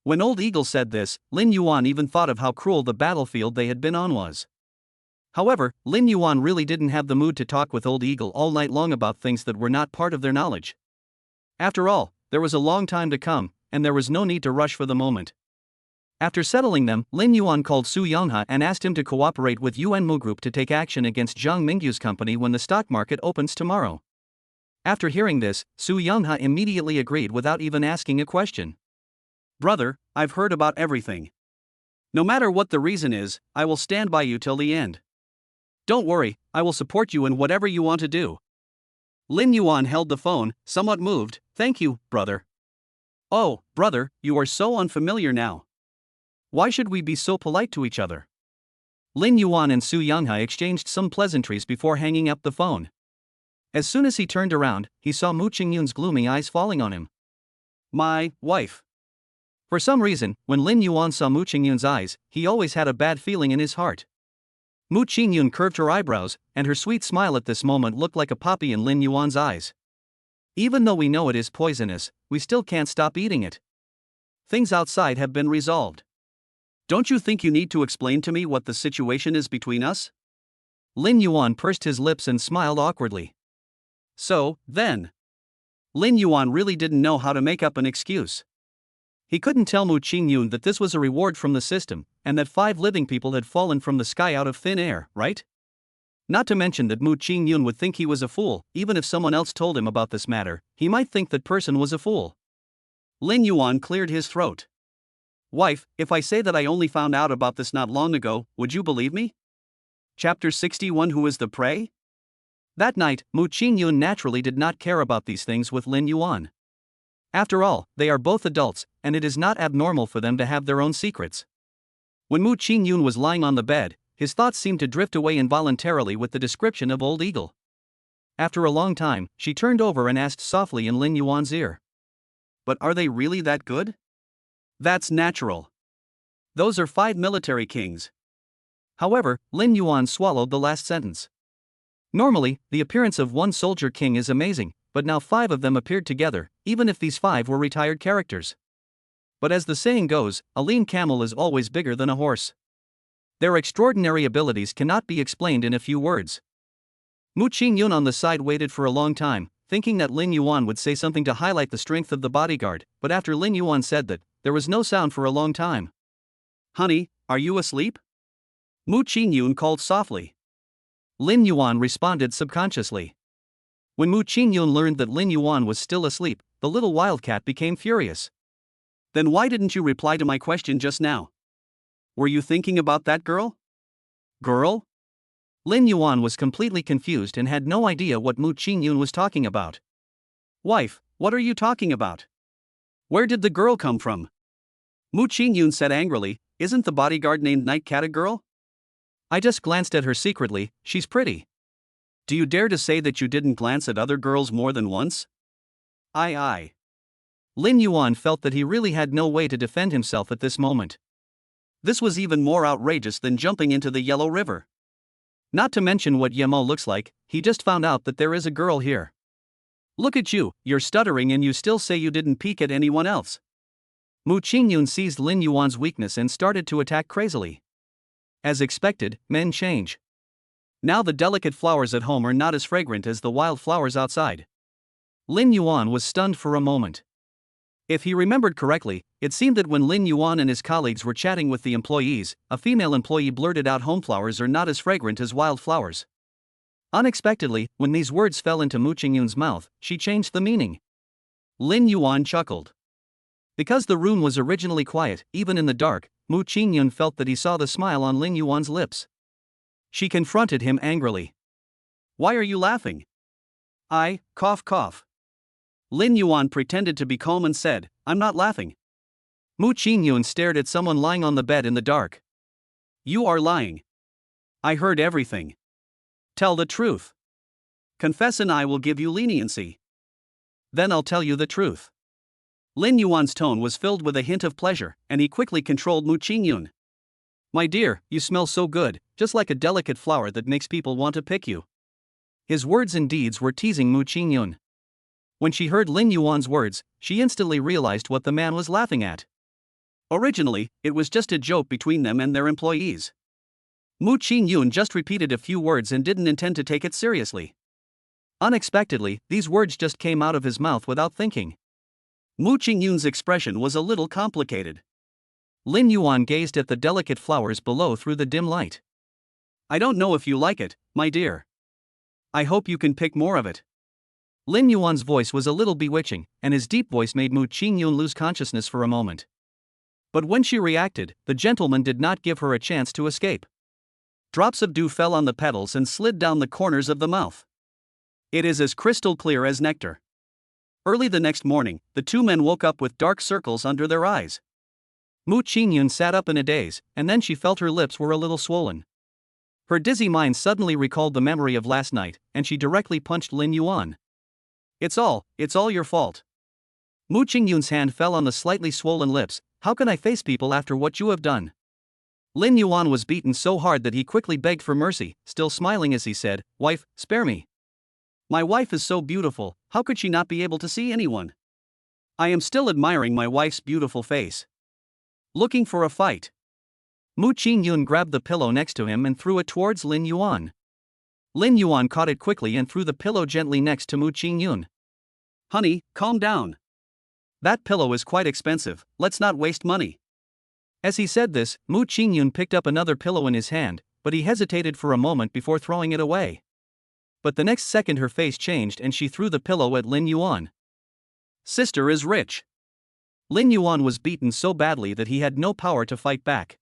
When Old Eagle said this, Lin Yuan even thought of how cruel the battlefield they had been on was. However, Lin Yuan really didn't have the mood to talk with Old Eagle all night long about things that were not part of their knowledge. After all, there was a long time to come, and there was no need to rush for the moment. After settling them, Lin Yuan called Su Yonghe and asked him to cooperate with Yuan Mu Group to take action against Zhang Mingyu's company when the stock market opens tomorrow. After hearing this, Su Yonghe immediately agreed without even asking a question. Brother, I've heard about everything. No matter what the reason is, I will stand by you till the end. Don't worry, I will support you in whatever you want to do. Lin Yuan held the phone, somewhat moved. Thank you, brother. Oh, brother, you are so unfamiliar now. Why should we be so polite to each other? Lin Yuan and Su Yonghe exchanged some pleasantries before hanging up the phone. As soon as he turned around, he saw Mu Ching Yun's gloomy eyes falling on him. My wife. For some reason, when Lin Yuan saw Mu Ching Yun's eyes, he always had a bad feeling in his heart. Mu Ching Yun curved her eyebrows, and her sweet smile at this moment looked like a poppy in Lin Yuan's eyes. Even though we know it is poisonous, we still can't stop eating it. Things outside have been resolved. Don't you think you need to explain to me what the situation is between us? Lin Yuan pursed his lips and smiled awkwardly. So, then. Lin Yuan really didn't know how to make up an excuse. He couldn't tell Mu Ching Yun that this was a reward from the system, and that 5 living people had fallen from the sky out of thin air, right? Not to mention that Mu Ching Yun would think he was a fool. Even if someone else told him about this matter, he might think that person was a fool. Lin Yuan cleared his throat. Wife, if I say that I only found out about this not long ago, would you believe me? Chapter 61 Who is the prey? That night, Mu Ching Yun naturally did not care about these things with Lin Yuan. After all, they are both adults, and it is not abnormal for them to have their own secrets. When Mu Ching Yun was lying on the bed, his thoughts seemed to drift away involuntarily with the description of Old Eagle. After a long time, she turned over and asked softly in Lin Yuan's ear. But are they really that good? That's natural. Those are 5 military kings. However, Lin Yuan swallowed the last sentence. Normally, the appearance of one soldier king is amazing, but now 5 of them appeared together, even if these 5 were retired characters. But as the saying goes, a lean camel is always bigger than a horse. Their extraordinary abilities cannot be explained in a few words. Mu Ching Yun on the side waited for a long time, thinking that Lin Yuan would say something to highlight the strength of the bodyguard, but after Lin Yuan said that, there was no sound for a long time. Honey, are you asleep? Mu Ching Yun called softly. Lin Yuan responded subconsciously. When Mu Ching Yun learned that Lin Yuan was still asleep, the little wildcat became furious. Then why didn't you reply to my question just now? Were you thinking about that girl? Girl? Lin Yuan was completely confused and had no idea what Mu Ching Yun was talking about. Wife, what are you talking about? Where did the girl come from? Mu Ching Yun said angrily, isn't the bodyguard named Night Cat a girl? I just glanced at her secretly, she's pretty. Do you dare to say that you didn't glance at other girls more than once? Aye. Lin Yuan felt that he really had no way to defend himself at this moment. This was even more outrageous than jumping into the Yellow River. Not to mention what Yemo looks like, he just found out that there is a girl here. Look at you, you're stuttering and you still say you didn't peek at anyone else. Mu Ching Yun seized Lin Yuan's weakness and started to attack crazily. As expected, men change. Now the delicate flowers at home are not as fragrant as the wild flowers outside. Lin Yuan was stunned for a moment. If he remembered correctly, it seemed that when Lin Yuan and his colleagues were chatting with the employees, a female employee blurted out home flowers are not as fragrant as wild flowers. Unexpectedly, when these words fell into Mu Ching Yun's mouth, she changed the meaning. Lin Yuan chuckled. Because the room was originally quiet, even in the dark, Mu Ching Yun felt that he saw the smile on Lin Yuan's lips. She confronted him angrily. Why are you laughing? Cough. Lin Yuan pretended to be calm and said, I'm not laughing. Mu Ching Yun stared at someone lying on the bed in the dark. You are lying. I heard everything. Tell the truth. Confess and I will give you leniency. Then I'll tell you the truth. Lin Yuan's tone was filled with a hint of pleasure, and he quickly controlled Mu Ching Yun. My dear, you smell so good, just like a delicate flower that makes people want to pick you. His words and deeds were teasing Mu Ching Yun. When she heard Lin Yuan's words, she instantly realized what the man was laughing at. Originally, it was just a joke between them and their employees. Mu Ching Yun just repeated a few words and didn't intend to take it seriously. Unexpectedly, these words just came out of his mouth without thinking. Mu Ching Yun's expression was a little complicated. Lin Yuan gazed at the delicate flowers below through the dim light. I don't know if you like it, my dear. I hope you can pick more of it. Lin Yuan's voice was a little bewitching, and his deep voice made Mu Ching Yun lose consciousness for a moment. But when she reacted, the gentleman did not give her a chance to escape. Drops of dew fell on the petals and slid down the corners of the mouth. It is as crystal clear as nectar. Early the next morning, the two men woke up with dark circles under their eyes. Mu Ching Yun sat up in a daze, and then she felt her lips were a little swollen. Her dizzy mind suddenly recalled the memory of last night, and she directly punched Lin Yuan. It's all your fault. Mu Ching Yun's hand fell on the slightly swollen lips. How can I face people after what you have done? Lin Yuan was beaten so hard that he quickly begged for mercy, still smiling as he said, Wife, spare me. My wife is so beautiful, how could she not be able to see anyone? I am still admiring my wife's beautiful face. Looking for a fight. Mu Ching Yun grabbed the pillow next to him and threw it towards Lin Yuan. Lin Yuan caught it quickly and threw the pillow gently next to Mu Ching Yun. Honey, calm down. That pillow is quite expensive, let's not waste money. As he said this, Mu Ching Yun picked up another pillow in his hand, but he hesitated for a moment before throwing it away. But the next second her face changed and she threw the pillow at Lin Yuan. Sister is rich. Lin Yuan was beaten so badly that he had no power to fight back.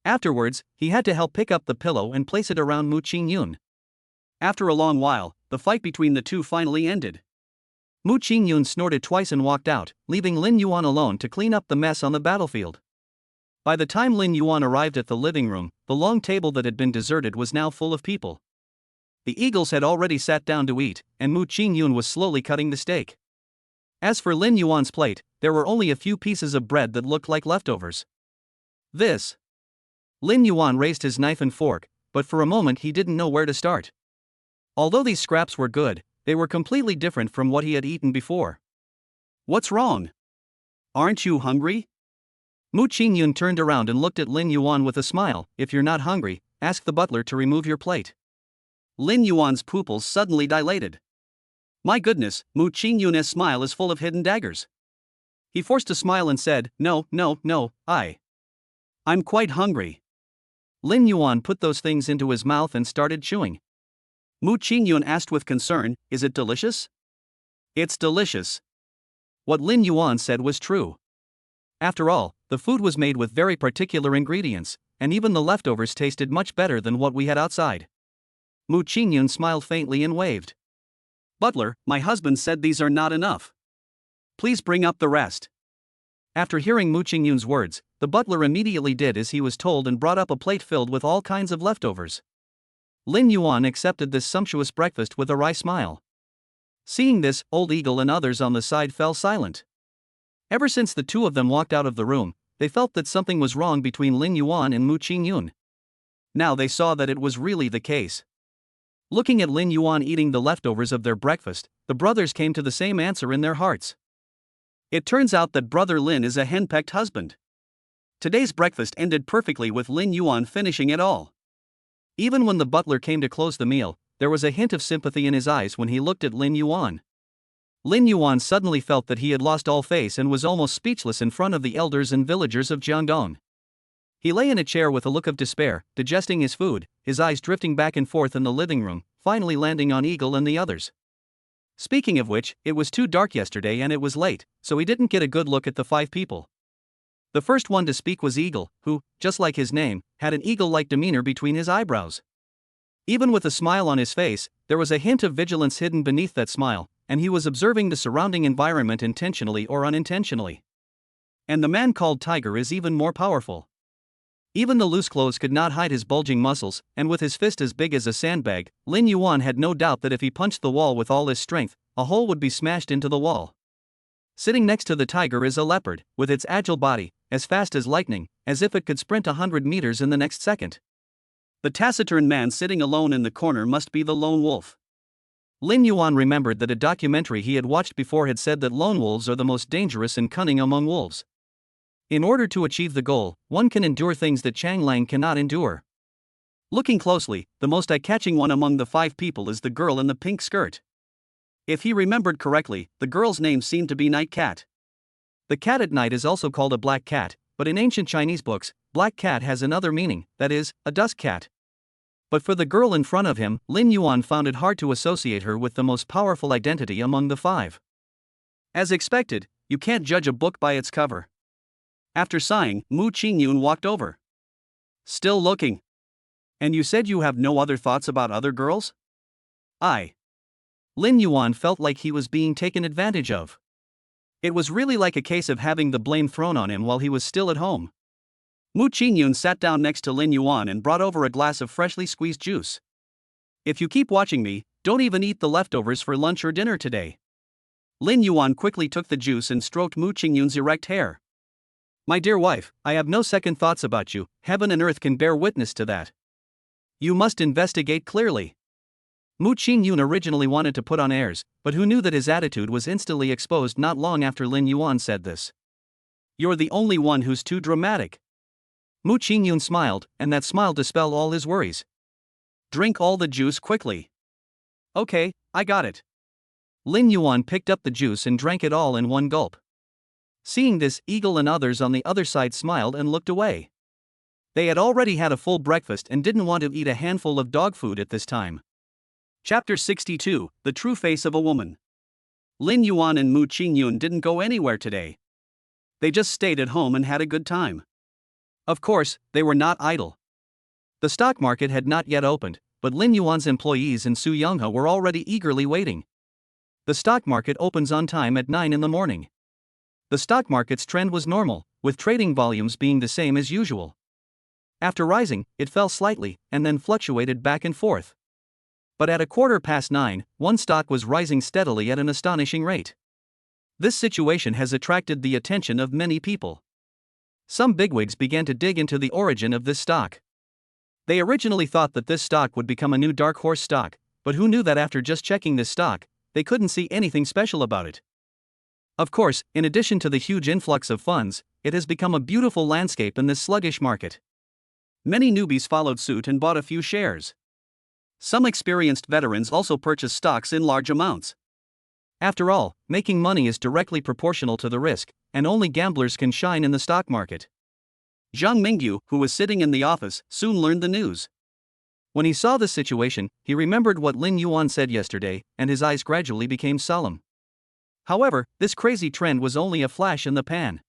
Afterwards, he had to help pick up the pillow and place it around Mu Ching Yun. After a long while, the fight between the two finally ended. Mu Ching Yun snorted twice and walked out, leaving Lin Yuan alone to clean up the mess on the battlefield. By the time Lin Yuan arrived at the living room, the long table that had been deserted was now full of people. The eagles had already sat down to eat, and Mu Ching Yun was slowly cutting the steak. As for Lin Yuan's plate, there were only a few pieces of bread that looked like leftovers. This. Lin Yuan raised his knife and fork, but for a moment he didn't know where to start. Although these scraps were good, they were completely different from what he had eaten before. What's wrong? Aren't you hungry? Mu Ching Yun turned around and looked at Lin Yuan with a smile. If you're not hungry, ask the butler to remove your plate. Lin Yuan's pupils suddenly dilated. My goodness, Mu Ching Yun's smile is full of hidden daggers. He forced a smile and said, No, I'm quite hungry. Lin Yuan put those things into his mouth and started chewing. Mu Ching Yun asked with concern, Is it delicious? It's delicious. What Lin Yuan said was true. After all, the food was made with very particular ingredients, and even the leftovers tasted much better than what we had outside. Mu Ching Yun smiled faintly and waved. "Butler, my husband said these are not enough. Please bring up the rest." After hearing Mu Ching Yun's words, the butler immediately did as he was told and brought up a plate filled with all kinds of leftovers. Lin Yuan accepted this sumptuous breakfast with a wry smile. Seeing this, Old Eagle and others on the side fell silent. Ever since the two of them walked out of the room, they felt that something was wrong between Lin Yuan and Mu Ching Yun. Now they saw that it was really the case. Looking at Lin Yuan eating the leftovers of their breakfast, the brothers came to the same answer in their hearts. It turns out that brother Lin is a henpecked husband. Today's breakfast ended perfectly with Lin Yuan finishing it all. Even when the butler came to close the meal, there was a hint of sympathy in his eyes when he looked at Lin Yuan. Lin Yuan suddenly felt that he had lost all face and was almost speechless in front of the elders and villagers of Jiangdong. He lay in a chair with a look of despair, digesting his food, his eyes drifting back and forth in the living room, finally landing on Eagle and the others. Speaking of which, it was too dark yesterday and it was late, so he didn't get a good look at the 5 people. The first one to speak was Eagle, who, just like his name, had an eagle-like demeanor between his eyebrows. Even with a smile on his face, there was a hint of vigilance hidden beneath that smile, and he was observing the surrounding environment intentionally or unintentionally. And the man called Tiger is even more powerful. Even the loose clothes could not hide his bulging muscles, and with his fist as big as a sandbag, Lin Yuan had no doubt that if he punched the wall with all his strength, a hole would be smashed into the wall. Sitting next to the tiger is a leopard, with its agile body, as fast as lightning, as if it could sprint 100 meters in the next second. The taciturn man sitting alone in the corner must be the lone wolf. Lin Yuan remembered that a documentary he had watched before had said that lone wolves are the most dangerous and cunning among wolves. In order to achieve the goal, one can endure things that Chang Lang cannot endure. Looking closely, the most eye-catching one among the 5 people is the girl in the pink skirt. If he remembered correctly, the girl's name seemed to be Night Cat. The cat at night is also called a black cat, but in ancient Chinese books, black cat has another meaning, that is, a dusk cat. But for the girl in front of him, Lin Yuan found it hard to associate her with the most powerful identity among the 5. As expected, you can't judge a book by its cover. After sighing, Mu Ching Yun walked over. "Still looking? And you said you have no other thoughts about other girls?" Lin Yuan felt like he was being taken advantage of. It was really like a case of having the blame thrown on him while he was still at home. Mu Ching Yun sat down next to Lin Yuan and brought over a glass of freshly squeezed juice. "If you keep watching me, don't even eat the leftovers for lunch or dinner today." Lin Yuan quickly took the juice and stroked Mu Ching Yun's erect hair. "My dear wife, I have no second thoughts about you, heaven and earth can bear witness to that. You must investigate clearly." Mu Ching Yun originally wanted to put on airs, but who knew that his attitude was instantly exposed not long after Lin Yuan said this. "You're the only one who's too dramatic." Mu Ching Yun smiled, and that smile dispelled all his worries. "Drink all the juice quickly." "Okay, I got it." Lin Yuan picked up the juice and drank it all in one gulp. Seeing this, Eagle and others on the other side smiled and looked away. They had already had a full breakfast and didn't want to eat a handful of dog food at this time. Chapter 62, The True Face of a Woman. Lin Yuan and Mu Ching Yun didn't go anywhere today. They just stayed at home and had a good time. Of course, they were not idle. The stock market had not yet opened, but Lin Yuan's employees and Su Youngha were already eagerly waiting. The stock market opens on time at 9 in the morning. The stock market's trend was normal, with trading volumes being the same as usual. After rising, it fell slightly, and then fluctuated back and forth. But at 9:15, one stock was rising steadily at an astonishing rate. This situation has attracted the attention of many people. Some bigwigs began to dig into the origin of this stock. They originally thought that this stock would become a new dark horse stock, but who knew that after just checking this stock, they couldn't see anything special about it. Of course, in addition to the huge influx of funds, it has become a beautiful landscape in this sluggish market. Many newbies followed suit and bought a few shares. Some experienced veterans also purchased stocks in large amounts. After all, making money is directly proportional to the risk, and only gamblers can shine in the stock market. Zhang Mingyu, who was sitting in the office, soon learned the news. When he saw this situation, he remembered what Lin Yuan said yesterday, and his eyes gradually became solemn. However, this crazy trend was only a flash in the pan.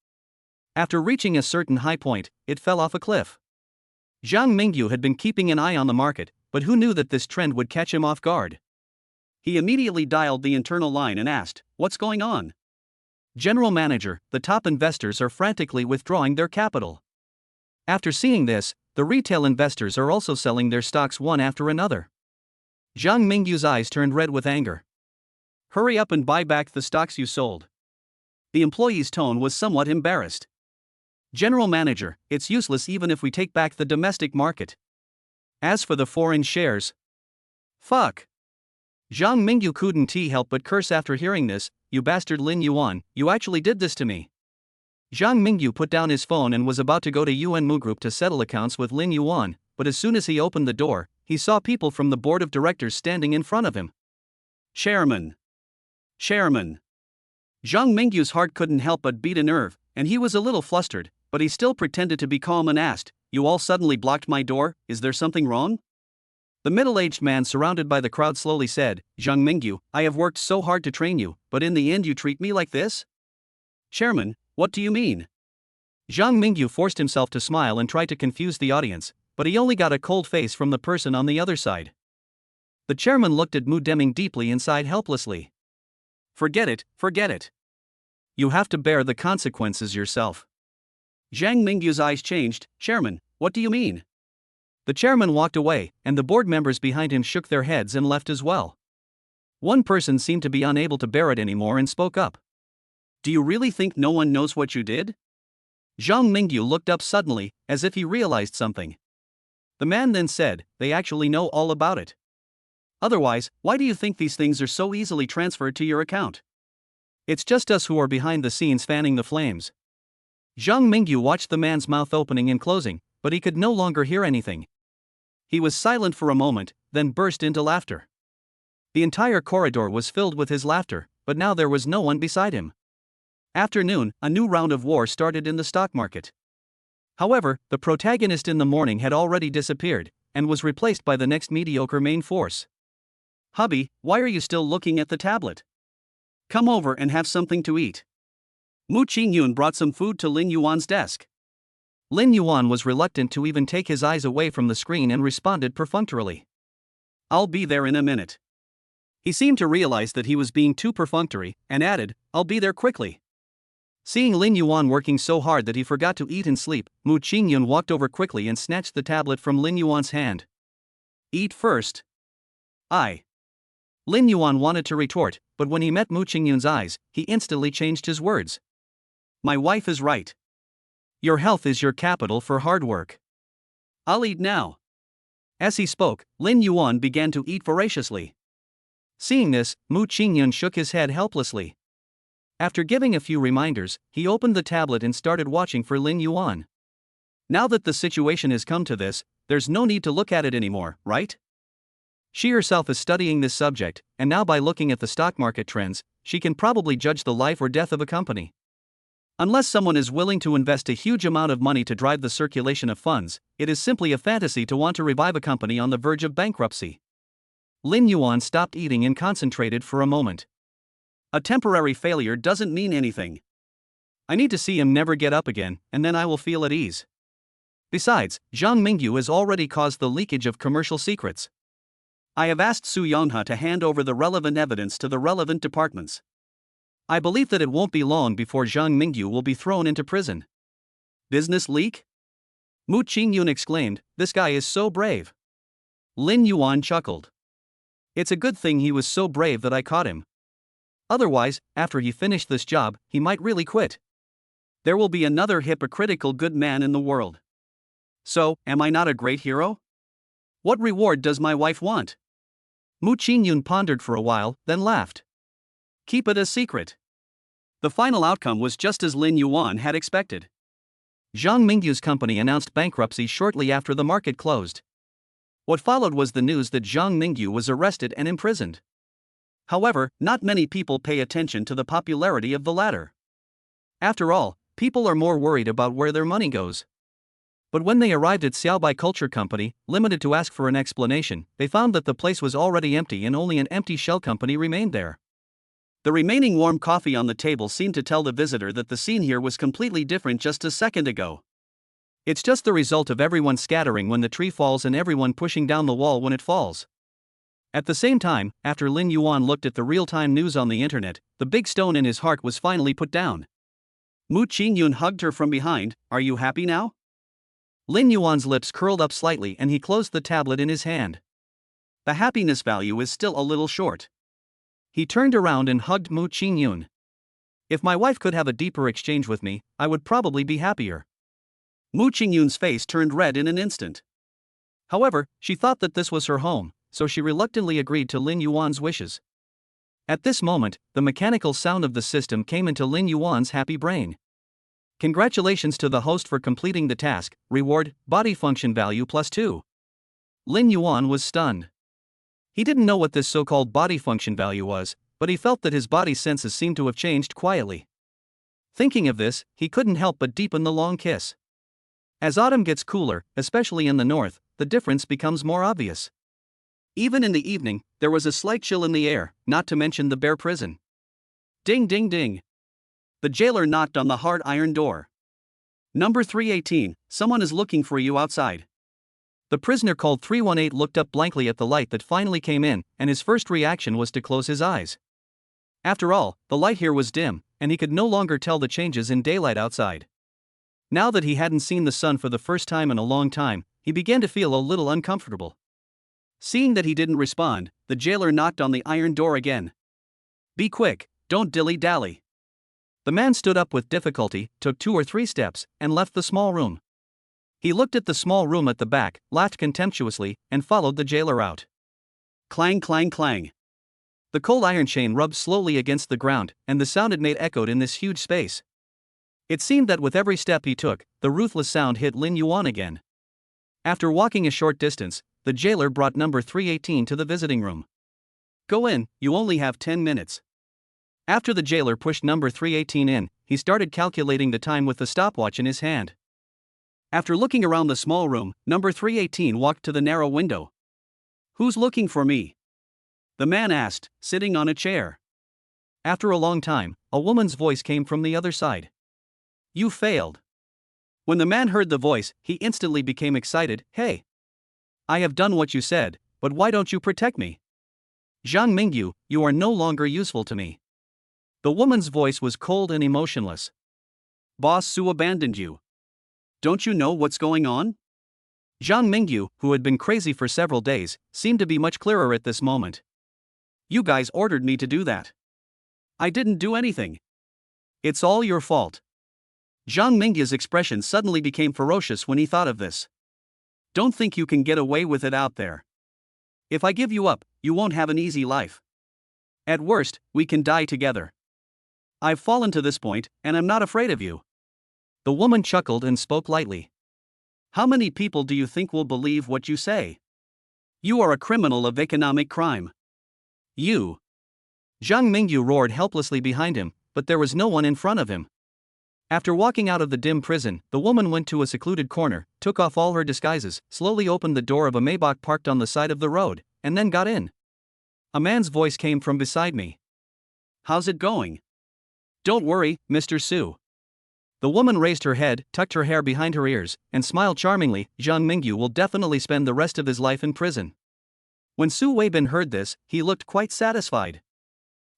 After reaching a certain high point, it fell off a cliff. Zhang Mingyu had been keeping an eye on the market, but who knew that this trend would catch him off guard? He immediately dialed the internal line and asked, "What's going on?" "General Manager, the top investors are frantically withdrawing their capital." After seeing this, the retail investors are also selling their stocks one after another. Zhang Mingyu's eyes turned red with anger. "Hurry up and buy back the stocks you sold." The employee's tone was somewhat embarrassed. "General Manager, it's useless even if we take back the domestic market. As for the foreign shares, fuck." Zhang Mingyu couldn't help but curse after hearing this. "You bastard Lin Yuan, you actually did this to me." Zhang Mingyu put down his phone and was about to go to Yuan Mu Group to settle accounts with Lin Yuan, but as soon as he opened the door, he saw people from the board of directors standing in front of him. Chairman! Chairman! Zhang Mingyu's heart couldn't help but beat a nerve, and he was a little flustered, but he still pretended to be calm and asked, "You all suddenly blocked my door, is there something wrong?" The middle-aged man surrounded by the crowd slowly said, "Zhang Mingyu, I have worked so hard to train you, but in the end you treat me like this?" "Chairman, what do you mean?" Zhang Mingyu forced himself to smile and try to confuse the audience, but he only got a cold face from the person on the other side. The chairman looked at Mu Deming deeply and sighed helplessly. Forget it. You have to bear the consequences yourself." Zhang Mingyu's eyes changed. "Chairman, what do you mean?" The chairman walked away, and the board members behind him shook their heads and left as well. One person seemed to be unable to bear it anymore and spoke up. "Do you really think no one knows what you did?" Zhang Mingyu looked up suddenly, as if he realized something. The man then said, "They actually know all about it. Otherwise, why do you think these things are so easily transferred to your account? It's just us who are behind the scenes fanning the flames." Zhang Mingyu watched the man's mouth opening and closing, but he could no longer hear anything. He was silent for a moment, then burst into laughter. The entire corridor was filled with his laughter, but now there was no one beside him. After noon, a new round of war started in the stock market. However, the protagonist in the morning had already disappeared, and was replaced by the next mediocre main force. "Hubby, why are you still looking at the tablet? Come over and have something to eat." Mu Ching Yun brought some food to Lin Yuan's desk. Lin Yuan was reluctant to even take his eyes away from the screen and responded perfunctorily, "I'll be there in a minute." He seemed to realize that he was being too perfunctory, and added, "I'll be there quickly." Seeing Lin Yuan working so hard that he forgot to eat and sleep, Mu Ching Yun walked over quickly and snatched the tablet from Lin Yuan's hand. "Eat first." Lin Yuan wanted to retort, but when he met Mu Ching Yun's eyes, he instantly changed his words. "My wife is right. Your health is your capital for hard work. I'll eat now." As he spoke, Lin Yuan began to eat voraciously. Seeing this, Mu Ching Yun shook his head helplessly. After giving a few reminders, he opened the tablet and started watching for Lin Yuan. Now that the situation has come to this, there's no need to look at it anymore, right? She herself is studying this subject, and now by looking at the stock market trends, she can probably judge the life or death of a company. Unless someone is willing to invest a huge amount of money to drive the circulation of funds, it is simply a fantasy to want to revive a company on the verge of bankruptcy. Lin Yuan stopped eating and concentrated for a moment. A temporary failure doesn't mean anything. I need to see him never get up again, and then I will feel at ease. Besides, Zhang Mingyu has already caused the leakage of commercial secrets. I have asked Su Yonghe to hand over the relevant evidence to the relevant departments. I believe that it won't be long before Zhang Mingyu will be thrown into prison. Business leak? Mu Ching Yun exclaimed, "This guy is so brave." Lin Yuan chuckled. "It's a good thing he was so brave that I caught him. Otherwise, after he finished this job, he might really quit. There will be another hypocritical good man in the world. So, am I not a great hero? What reward does my wife want?" Mu Ching Yun pondered for a while, then laughed. "Keep it a secret." The final outcome was just as Lin Yuan had expected. Zhang Mingyu's company announced bankruptcy shortly after the market closed. What followed was the news that Zhang Mingyu was arrested and imprisoned. However, not many people pay attention to the popularity of the latter. After all, people are more worried about where their money goes. But when they arrived at Xiaobai Culture Company, limited to ask for an explanation, they found that the place was already empty and only an empty shell company remained there. The remaining warm coffee on the table seemed to tell the visitor that the scene here was completely different just a second ago. It's just the result of everyone scattering when the tree falls and everyone pushing down the wall when it falls. At the same time, after Lin Yuan looked at the real-time news on the internet, the big stone in his heart was finally put down. Mu Ching Yun hugged her from behind. Are you happy now? Lin Yuan's lips curled up slightly and he closed the tablet in his hand. The happiness value is still a little short. He turned around and hugged Mu Ching Yun. If my wife could have a deeper exchange with me, I would probably be happier. Mu Ching Yun's face turned red in an instant. However, she thought that this was her home, so she reluctantly agreed to Lin Yuan's wishes. At this moment, the mechanical sound of the system came into Lin Yuan's happy brain. Congratulations to the host for completing the task. Reward, body function value +2. Lin Yuan was stunned. He didn't know what this so-called body function value was, but he felt that his body's senses seemed to have changed quietly. Thinking of this, he couldn't help but deepen the long kiss. As autumn gets cooler, especially in the north, the difference becomes more obvious. Even in the evening, there was a slight chill in the air, not to mention the bare prison. Ding ding ding. The jailer knocked on the hard iron door. Number 318, someone is looking for you outside. The prisoner called 318 looked up blankly at the light that finally came in, and his first reaction was to close his eyes. After all, the light here was dim, and he could no longer tell the changes in daylight outside. Now that he hadn't seen the sun for the first time in a long time, he began to feel a little uncomfortable. Seeing that he didn't respond, the jailer knocked on the iron door again. Be quick, don't dilly-dally. The man stood up with difficulty, took 2 or 3 steps, and left the small room. He looked at the small room at the back, laughed contemptuously, and followed the jailer out. Clang clang clang. The cold iron chain rubbed slowly against the ground, and the sound it made echoed in this huge space. It seemed that with every step he took, the ruthless sound hit Lin Yuan again. After walking a short distance, the jailer brought number 318 to the visiting room. Go in, you only have 10 minutes. After the jailer pushed number 318 in, he started calculating the time with the stopwatch in his hand. After looking around the small room, number 318 walked to the narrow window. Who's looking for me? The man asked, sitting on a chair. After a long time, a woman's voice came from the other side. You failed. When the man heard the voice, he instantly became excited. Hey! I have done what you said, but why don't you protect me? Zhang Mingyu, you are no longer useful to me. The woman's voice was cold and emotionless. Boss Su abandoned you. Don't you know what's going on? Zhang Mingyu, who had been crazy for several days, seemed to be much clearer at this moment. You guys ordered me to do that. I didn't do anything. It's all your fault. Zhang Mingyu's expression suddenly became ferocious when he thought of this. Don't think you can get away with it out there. If I give you up, you won't have an easy life. At worst, we can die together. I've fallen to this point, and I'm not afraid of you. The woman chuckled and spoke lightly. How many people do you think will believe what you say? You are a criminal of economic crime. You. Zhang Mingyu roared helplessly behind him, but there was no one in front of him. After walking out of the dim prison, the woman went to a secluded corner, took off all her disguises, slowly opened the door of a Maybach parked on the side of the road, and then got in. A man's voice came from beside me. How's it going? Don't worry, Mr. Su. The woman raised her head, tucked her hair behind her ears, and smiled charmingly. Zhang Mingyu will definitely spend the rest of his life in prison. When Su Weibin heard this, he looked quite satisfied.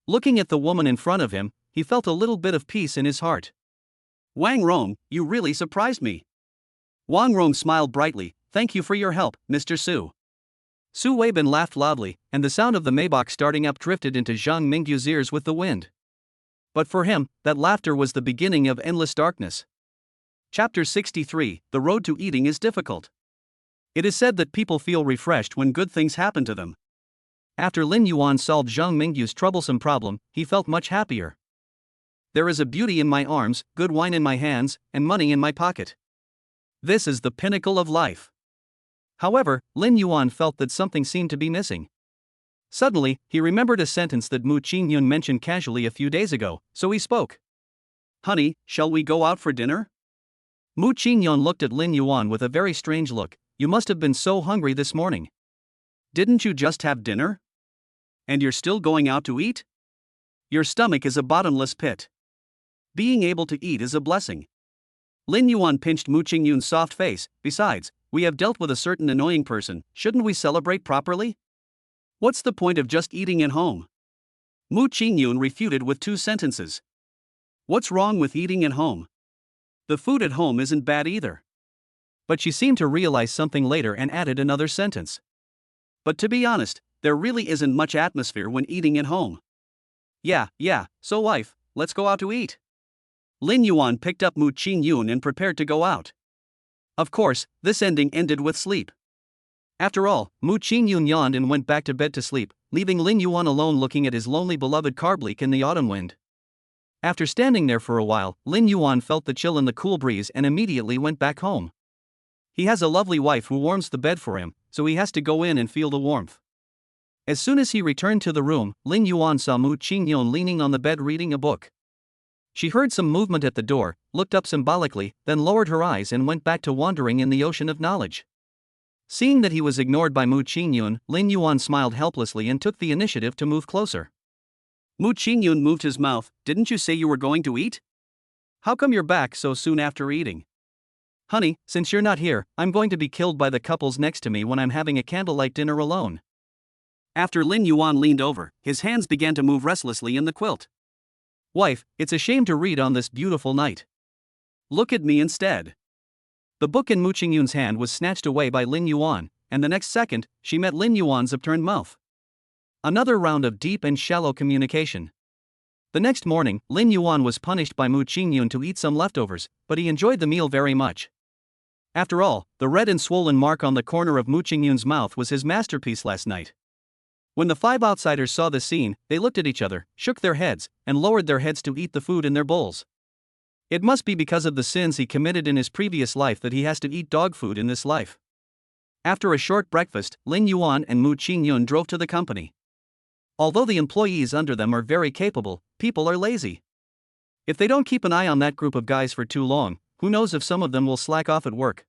Looking at the woman in front of him, he felt a little bit of peace in his heart. Wang Rong, you really surprised me. Wang Rong smiled brightly. Thank you for your help, Mr. Su. Su Weibin laughed loudly, and the sound of the Maybach starting up drifted into Zhang Mingyu's ears with the wind. But for him, that laughter was the beginning of endless darkness. Chapter 63, The Road to Eating is Difficult. It is said that people feel refreshed when good things happen to them. After Lin Yuan solved Zhang Mingyu's troublesome problem, he felt much happier. There is a beauty in my arms, good wine in my hands, and money in my pocket. This is the pinnacle of life. However, Lin Yuan felt that something seemed to be missing. Suddenly, he remembered a sentence that Mu Ching Yun mentioned casually a few days ago, so he spoke. Honey, shall we go out for dinner? Mu Ching Yun looked at Lin Yuan with a very strange look. You must have been so hungry this morning. Didn't you just have dinner? And you're still going out to eat? Your stomach is a bottomless pit. Being able to eat is a blessing. Lin Yuan pinched Mu Ching Yun's soft face. Besides, we have dealt with a certain annoying person, shouldn't we celebrate properly? What's the point of just eating at home? Mu Ching Yun refuted with 2 sentences. What's wrong with eating at home? The food at home isn't bad either. But she seemed to realize something later and added another sentence. But to be honest, there really isn't much atmosphere when eating at home. Yeah, so wife, let's go out to eat. Lin Yuan picked up Mu Ching Yun and prepared to go out. Of course, this ending ended with sleep. After all, Mu Ching Yun yawned and went back to bed to sleep, leaving Lin Yuan alone looking at his lonely beloved car bleak in the autumn wind. After standing there for a while, Lin Yuan felt the chill in the cool breeze and immediately went back home. He has a lovely wife who warms the bed for him, so he has to go in and feel the warmth. As soon as he returned to the room, Lin Yuan saw Mu Ching Yun leaning on the bed reading a book. She heard some movement at the door, looked up symbolically, then lowered her eyes and went back to wandering in the ocean of knowledge. Seeing that he was ignored by Mu Ching Yun, Lin Yuan smiled helplessly and took the initiative to move closer. Mu Ching Yun moved his mouth. Didn't you say you were going to eat? How come you're back so soon after eating? Honey, since you're not here, I'm going to be killed by the couples next to me when I'm having a candlelight dinner alone. After Lin Yuan leaned over, his hands began to move restlessly in the quilt. Wife, it's a shame to read on this beautiful night. Look at me instead. The book in Mu Ching Yun's hand was snatched away by Lin Yuan, and the next second, she met Lin Yuan's upturned mouth. Another round of deep and shallow communication. The next morning, Lin Yuan was punished by Mu Ching Yun to eat some leftovers, but he enjoyed the meal very much. After all, the red and swollen mark on the corner of Mu Ching Yun's mouth was his masterpiece last night. When the 5 outsiders saw the scene, they looked at each other, shook their heads, and lowered their heads to eat the food in their bowls. It must be because of the sins he committed in his previous life that he has to eat dog food in this life. After a short breakfast, Lin Yuan and Mu Ching Yun drove to the company. Although the employees under them are very capable, people are lazy. If they don't keep an eye on that group of guys for too long, who knows if some of them will slack off at work.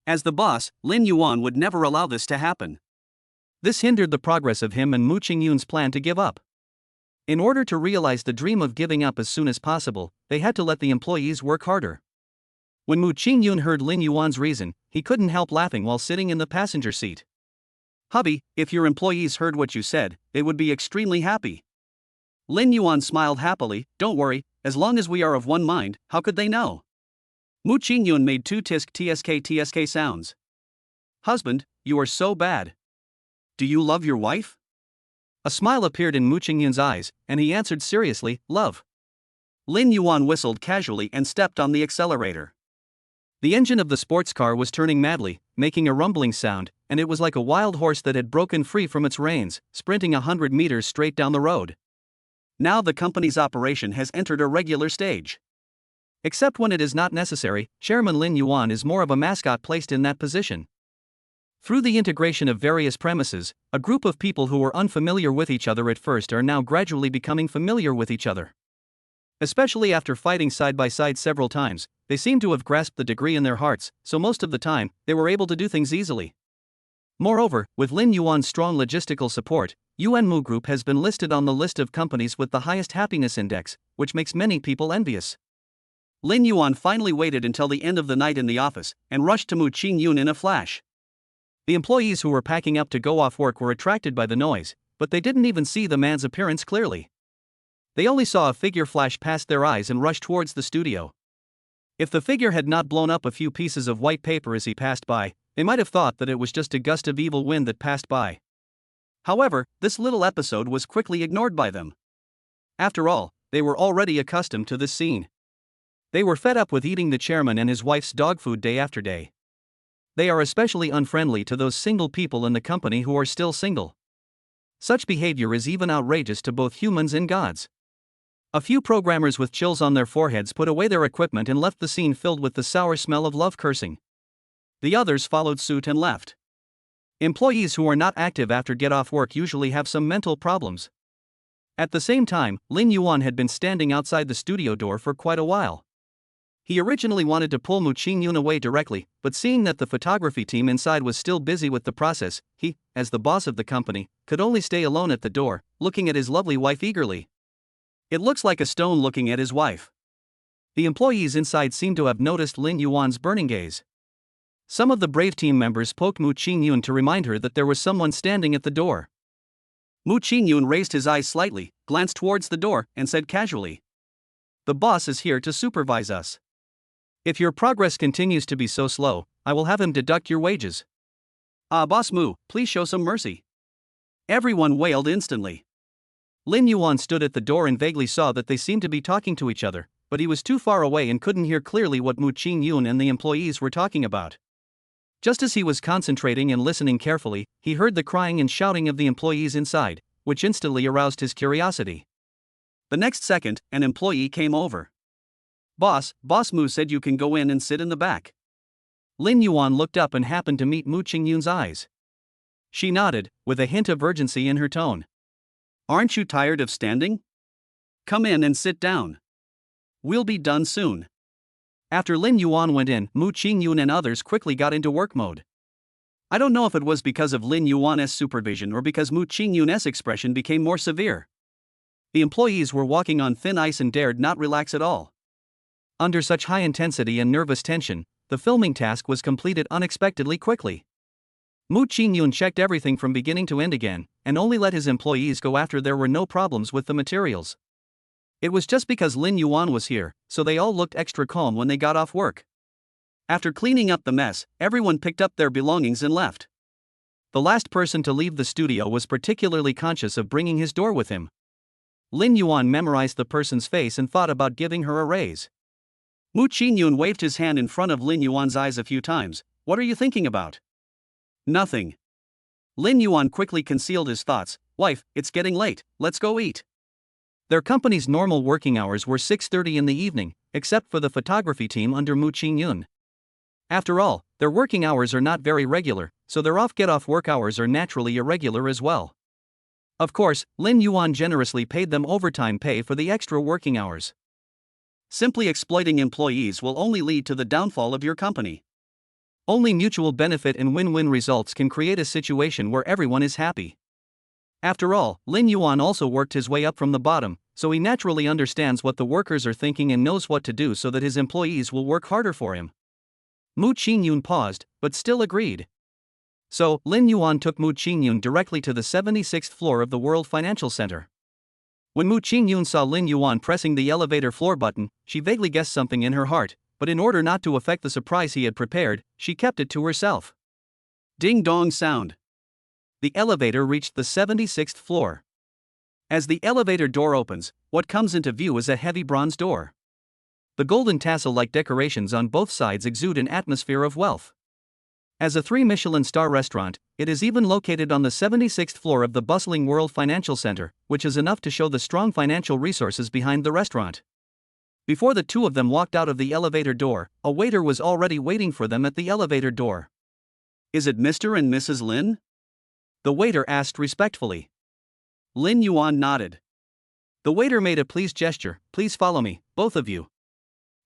As the boss, Lin Yuan would never allow this to happen. This hindered the progress of him and Mu Ching Yun's plan to give up. In order to realize the dream of giving up as soon as possible, they had to let the employees work harder. When Mu Ching Yun heard Lin Yuan's reason, he couldn't help laughing while sitting in the passenger seat. Hubby, if your employees heard what you said, they would be extremely happy. Lin Yuan smiled happily. Don't worry, as long as we are of one mind, how could they know? Mu Ching Yun made 2 tsk sounds. Husband, you are so bad. Do you love your wife? A smile appeared in Mu Ching Yun's eyes, and he answered seriously, love. Lin Yuan whistled casually and stepped on the accelerator. The engine of the sports car was turning madly, making a rumbling sound, and it was like a wild horse that had broken free from its reins, sprinting 100 meters straight down the road. Now the company's operation has entered a regular stage. Except when it is not necessary, Chairman Lin Yuan is more of a mascot placed in that position. Through the integration of various premises, a group of people who were unfamiliar with each other at first are now gradually becoming familiar with each other. Especially after fighting side by side several times, they seem to have grasped the degree in their hearts, so most of the time, they were able to do things easily. Moreover, with Lin Yuan's strong logistical support, Mu Group has been listed on the list of companies with the highest happiness index, which makes many people envious. Lin Yuan finally waited until the end of the night in the office, and rushed to Mu Ching Yun in a flash. The employees who were packing up to go off work were attracted by the noise, but they didn't even see the man's appearance clearly. They only saw a figure flash past their eyes and rush towards the studio. If the figure had not blown up a few pieces of white paper as he passed by, they might have thought that it was just a gust of evil wind that passed by. However, this little episode was quickly ignored by them. After all, they were already accustomed to this scene. They were fed up with eating the chairman and his wife's dog food day after day. They are especially unfriendly to those single people in the company who are still single. Such behavior is even outrageous to both humans and gods. A few programmers with chills on their foreheads put away their equipment and left the scene filled with the sour smell of love cursing. The others followed suit and left. Employees who are not active after get-off work usually have some mental problems. At the same time, Lin Yuan had been standing outside the studio door for quite a while. He originally wanted to pull Mu Ching Yun away directly, but seeing that the photography team inside was still busy with the process, he, as the boss of the company, could only stay alone at the door, looking at his lovely wife eagerly. It looks like a stone looking at his wife. The employees inside seemed to have noticed Lin Yuan's burning gaze. Some of the brave team members poked Mu Ching Yun to remind her that there was someone standing at the door. Mu Ching Yun raised his eyes slightly, glanced towards the door, and said casually, "The boss is here to supervise us. If your progress continues to be so slow, I will have him deduct your wages." Boss Mu, please show some mercy." Everyone wailed instantly. Lin Yuan stood at the door and vaguely saw that they seemed to be talking to each other, but he was too far away and couldn't hear clearly what Mu Ching Yun and the employees were talking about. Just as he was concentrating and listening carefully, he heard the crying and shouting of the employees inside, which instantly aroused his curiosity. The next second, an employee came over. Boss Mu said you can go in and sit in the back." Lin Yuan looked up and happened to meet Mu Ching Yun's eyes. She nodded, with a hint of urgency in her tone. "Aren't you tired of standing? Come in and sit down. We'll be done soon." After Lin Yuan went in, Mu Ching Yun and others quickly got into work mode. I don't know if it was because of Lin Yuan's supervision or because Mu Ching Yun's expression became more severe. The employees were walking on thin ice and dared not relax at all. Under such high intensity and nervous tension, the filming task was completed unexpectedly quickly. Mu Ching Yun checked everything from beginning to end again, and only let his employees go after there were no problems with the materials. It was just because Lin Yuan was here, so they all looked extra calm when they got off work. After cleaning up the mess, everyone picked up their belongings and left. The last person to leave the studio was particularly conscious of bringing his door with him. Lin Yuan memorized the person's face and thought about giving her a raise. Mu Ching Yun waved his hand in front of Lin Yuan's eyes a few times. "What are you thinking about?" "Nothing." Lin Yuan quickly concealed his thoughts. "Wife, it's getting late, let's go eat." Their company's normal working hours were 6:30 in the evening, except for the photography team under Mu Ching Yun. After all, their working hours are not very regular, so their off-get-off work hours are naturally irregular as well. Of course, Lin Yuan generously paid them overtime pay for the extra working hours. Simply exploiting employees will only lead to the downfall of your company. Only mutual benefit and win-win results can create a situation where everyone is happy. After all, Lin Yuan also worked his way up from the bottom, so he naturally understands what the workers are thinking and knows what to do so that his employees will work harder for him. Mu Ching Yun paused, but still agreed. So, Lin Yuan took Mu Ching Yun directly to the 76th floor of the World Financial Center. When Mu Ching Yun saw Lin Yuan pressing the elevator floor button, she vaguely guessed something in her heart, but in order not to affect the surprise he had prepared, she kept it to herself. Ding-dong sound. The elevator reached the 76th floor. As the elevator door opens, what comes into view is a heavy bronze door. The golden tassel-like decorations on both sides exude an atmosphere of wealth. As a 3-Michelin-star restaurant, it is even located on the 76th floor of the bustling World Financial Center, which is enough to show the strong financial resources behind the restaurant. Before the two of them walked out of the elevator door, a waiter was already waiting for them at the elevator door. "Is it Mr. and Mrs. Lin?" the waiter asked respectfully. Lin Yuan nodded. The waiter made a pleased gesture. "Please follow me, both of you."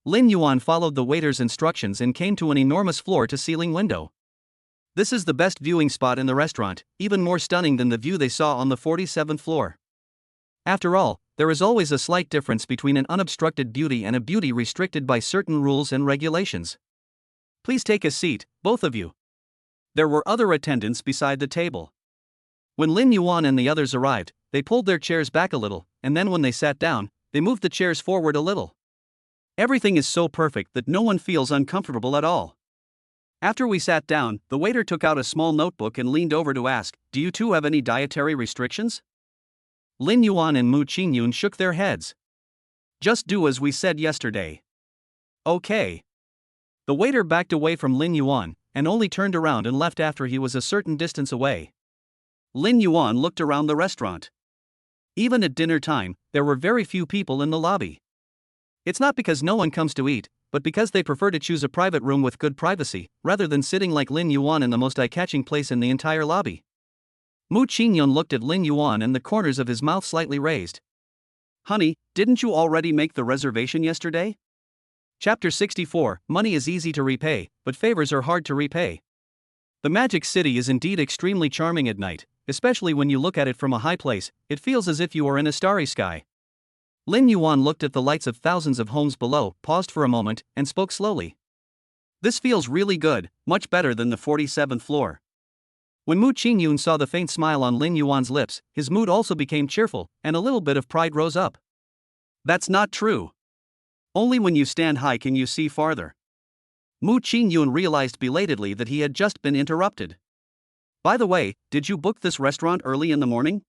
Lin Yuan followed the waiter's instructions and came to an enormous floor-to-ceiling window. This is the best viewing spot in the restaurant, even more stunning than the view they saw on the 47th floor. After all, there is always a slight difference between an unobstructed beauty and a beauty restricted by certain rules and regulations. "Please take a seat, both of you." There were other attendants beside the table. When Lin Yuan and the others arrived, they pulled their chairs back a little, and then when they sat down, they moved the chairs forward a little. Everything is so perfect that no one feels uncomfortable at all. After we sat down, the waiter took out a small notebook and leaned over to ask, "Do you two have any dietary restrictions?" Lin Yuan and Mu Ching Yun shook their heads. "Just do as we said yesterday." "Okay." The waiter backed away from Lin Yuan, and only turned around and left after he was a certain distance away. Lin Yuan looked around the restaurant. Even at dinner time, there were very few people in the lobby. It's not because no one comes to eat, but because they prefer to choose a private room with good privacy, rather than sitting like Lin Yuan in the most eye-catching place in the entire lobby. Mu Ching Yun looked at Lin Yuan and the corners of his mouth slightly raised. "Honey, didn't you already make the reservation yesterday?" Chapter 64, Money is easy to repay, but favors are hard to repay. The Magic City is indeed extremely charming at night, especially when you look at it from a high place. It feels as if you are in a starry sky. Lin Yuan looked at the lights of thousands of homes below, paused for a moment, and spoke slowly. This feels really good, much better than the 47th floor. When Mu Ching Yun saw the faint smile on Lin Yuan's lips, his mood also became cheerful, and a little bit of pride rose up. That's not true. Only when you stand high can you see farther. Mu Ching Yun realized belatedly that he had just been interrupted. By the way, did you book this restaurant early in the morning?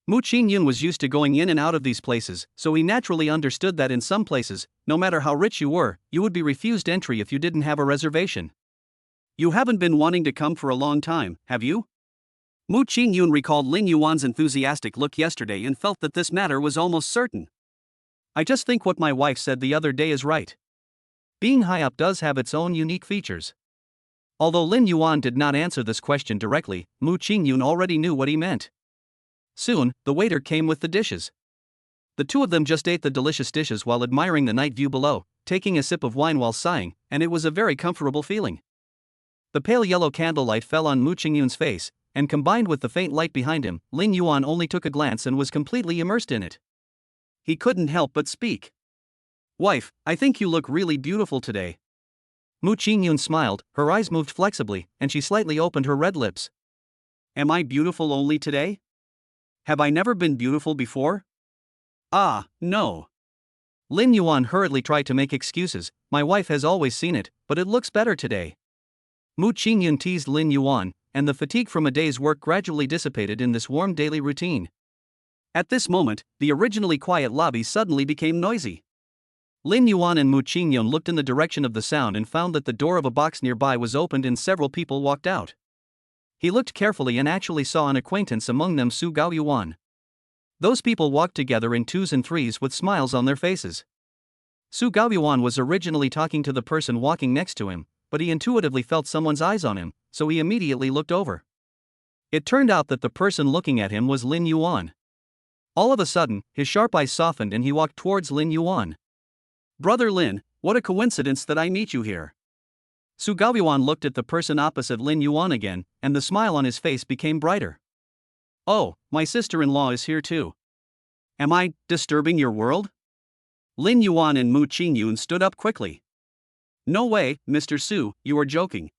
Mu Ching Yun was used to going in and out of these places, so he naturally understood that in some places, no matter how rich you were, you would be refused entry if you didn't have a reservation. You haven't been wanting to come for a long time, have you? Mu Ching Yun recalled Lin Yuan's enthusiastic look yesterday and felt that this matter was almost certain. I just think what my wife said the other day is right. Being high up does have its own unique features. Although Lin Yuan did not answer this question directly, Mu Ching Yun already knew what he meant. Soon, the waiter came with the dishes. The two of them just ate the delicious dishes while admiring the night view below, taking a sip of wine while sighing, and it was a very comfortable feeling. The pale yellow candlelight fell on Mu Ching Yun's face, and combined with the faint light behind him, Lin Yuan only took a glance and was completely immersed in it. He couldn't help but speak. Wife, I think you look really beautiful today. Mu Ching Yun smiled, her eyes moved flexibly, and she slightly opened her red lips. Am I beautiful only today? Have I never been beautiful before? Ah, no. Lin Yuan hurriedly tried to make excuses. My wife has always seen it, but it looks better today. Mu Ching Yun teased Lin Yuan, and the fatigue from a day's work gradually dissipated in this warm daily routine. At this moment, the originally quiet lobby suddenly became noisy. Lin Yuan and Mu Ching Yun looked in the direction of the sound and found that the door of a box nearby was opened and several people walked out. He looked carefully and actually saw an acquaintance among them, Su Gaoyuan. Those people walked together in twos and threes with smiles on their faces. Su Gaoyuan was originally talking to the person walking next to him, but he intuitively felt someone's eyes on him, so he immediately looked over. It turned out that the person looking at him was Lin Yuan. All of a sudden, his sharp eyes softened and he walked towards Lin Yuan. Brother Lin, what a coincidence that I meet you here. Su Gaoyuan looked at the person opposite Lin Yuan again, and the smile on his face became brighter. Oh, my sister-in-law is here too. Am I disturbing your world? Lin Yuan and Mu Ching Yun stood up quickly. No way, Mr. Su, you are joking.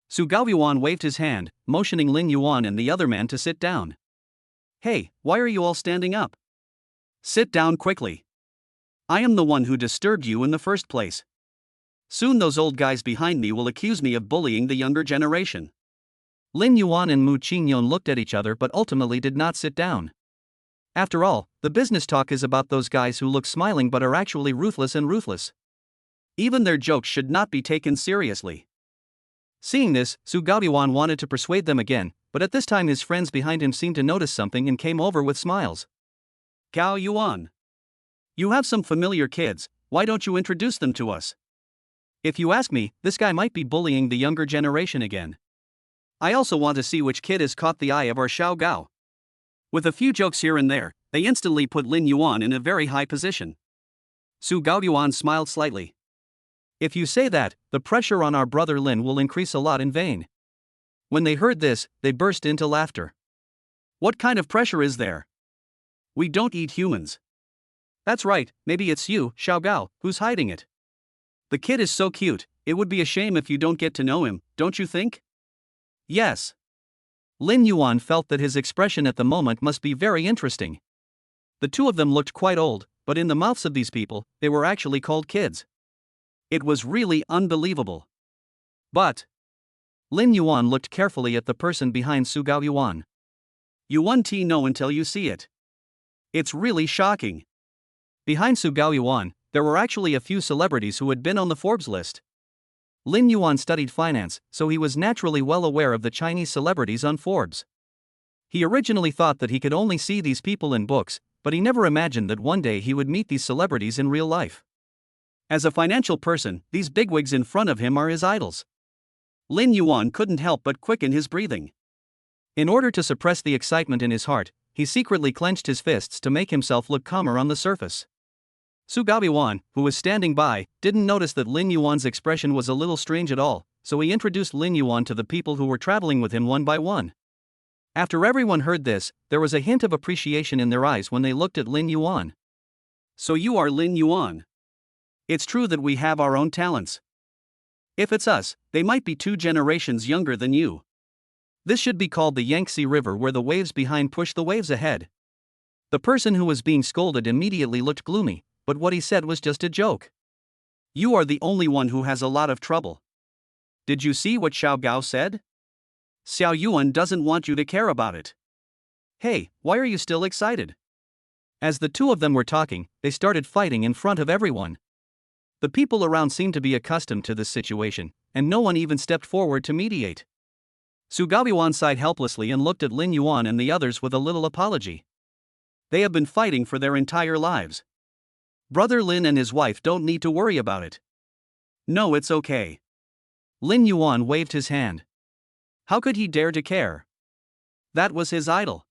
Su Gaoyuan waved his hand, motioning Lin Yuan and the other man to sit down. Hey, why are you all standing up? Sit down quickly. I am the one who disturbed you in the first place. Soon those old guys behind me will accuse me of bullying the younger generation. Lin Yuan and Mu Ching Yun looked at each other but ultimately did not sit down. After all, the business talk is about those guys who look smiling but are actually ruthless and ruthless. Even their jokes should not be taken seriously. Seeing this, Su Gaoyuan wanted to persuade them again, but at this time his friends behind him seemed to notice something and came over with smiles. Gaoyuan, you have some familiar kids, why don't you introduce them to us? If you ask me, this guy might be bullying the younger generation again. I also want to see which kid has caught the eye of our Xiao Gao. With a few jokes here and there, they instantly put Lin Yuan in a very high position. Su Gaoyuan smiled slightly. If you say that, the pressure on our brother Lin will increase a lot in vain. When they heard this, they burst into laughter. What kind of pressure is there? We don't eat humans. That's right, maybe it's you, Xiao Gao, who's hiding it. The kid is so cute, it would be a shame if you don't get to know him, don't you think? Yes. Lin Yuan felt that his expression at the moment must be very interesting. The two of them looked quite old, but in the mouths of these people, they were actually called kids. It was really unbelievable. But Lin Yuan looked carefully at the person behind Su Gaoyuan. You won't know until you see it. It's really shocking. Behind Su Gaoyuan, there were actually a few celebrities who had been on the Forbes list. Lin Yuan studied finance, so he was naturally well aware of the Chinese celebrities on Forbes. He originally thought that he could only see these people in books, but he never imagined that one day he would meet these celebrities in real life. As a financial person, these bigwigs in front of him are his idols. Lin Yuan couldn't help but quicken his breathing. In order to suppress the excitement in his heart, he secretly clenched his fists to make himself look calmer on the surface. Su Gaoyuan, who was standing by, didn't notice that Lin Yuan's expression was a little strange at all, so he introduced Lin Yuan to the people who were traveling with him one by one. After everyone heard this, there was a hint of appreciation in their eyes when they looked at Lin Yuan. So you are Lin Yuan. It's true that we have our own talents. If it's us, they might be 2 generations younger than you. This should be called the Yangtze River, where the waves behind push the waves ahead. The person who was being scolded immediately looked gloomy, but what he said was just a joke. You are the only one who has a lot of trouble. Did you see what Xiao Gao said? Xiao Yuan doesn't want you to care about it. Hey, why are you still excited? As the two of them were talking, they started fighting in front of everyone. The people around seemed to be accustomed to this situation, and no one even stepped forward to mediate. Su Gaoyuan sighed helplessly and looked at Lin Yuan and the others with a little apology. They have been fighting for their entire lives. Brother Lin and his wife don't need to worry about it. No, it's okay. Lin Yuan waved his hand. How could he dare to care? That was his idol.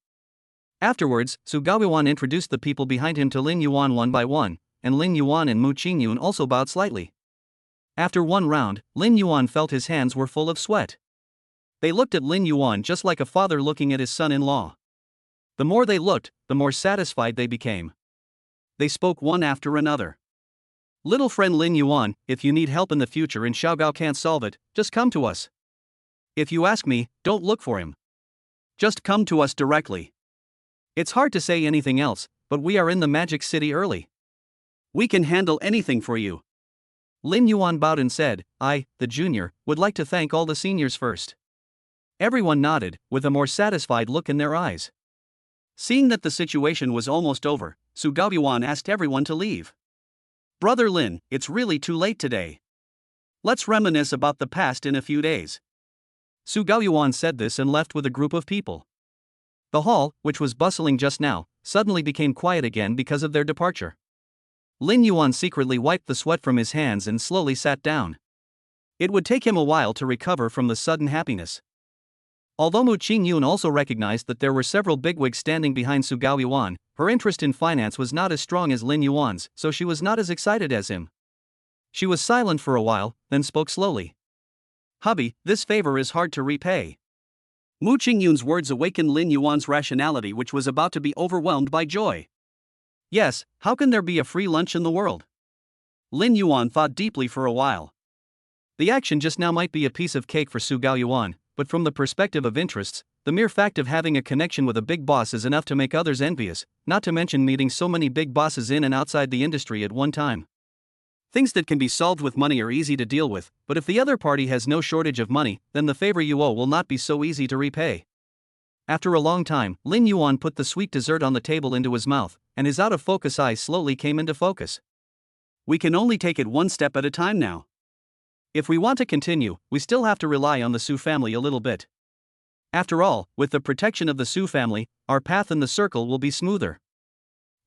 Afterwards, Su Gaoyuan introduced the people behind him to Lin Yuan one by one, and Lin Yuan and Mu Ching Yun also bowed slightly. After one round, Lin Yuan felt his hands were full of sweat. They looked at Lin Yuan just like a father looking at his son-in-law. The more they looked, the more satisfied they became. They spoke one after another. Little friend Lin Yuan, if you need help in the future and Xiaogao can't solve it, just come to us. If you ask me, don't look for him. Just come to us directly. It's hard to say anything else, but we are in the Magic City early. We can handle anything for you. Lin Yuan bowed and said, I, the junior, would like to thank all the seniors first. Everyone nodded, with a more satisfied look in their eyes. Seeing that the situation was almost over, Su Gaoyuan asked everyone to leave. Brother Lin, it's really too late today. Let's reminisce about the past in a few days. Su Gaoyuan said this and left with a group of people. The hall, which was bustling just now, suddenly became quiet again because of their departure. Lin Yuan secretly wiped the sweat from his hands and slowly sat down. It would take him a while to recover from the sudden happiness. Although Mu Ching Yun also recognized that there were several bigwigs standing behind Su Gaoyuan, her interest in finance was not as strong as Lin Yuan's, so she was not as excited as him. She was silent for a while, then spoke slowly. Hubby, this favor is hard to repay. Mu Ching Yun's words awakened Lin Yuan's rationality, which was about to be overwhelmed by joy. Yes, how can there be a free lunch in the world? Lin Yuan thought deeply for a while. The action just now might be a piece of cake for Su Gaoyuan, but from the perspective of interests, the mere fact of having a connection with a big boss is enough to make others envious, not to mention meeting so many big bosses in and outside the industry at one time. Things that can be solved with money are easy to deal with, but if the other party has no shortage of money, then the favor you owe will not be so easy to repay. After a long time, Lin Yuan put the sweet dessert on the table into his mouth, and his out-of-focus eyes slowly came into focus. We can only take it one step at a time now. If we want to continue, we still have to rely on the Su family a little bit. After all, with the protection of the Su family, our path in the circle will be smoother.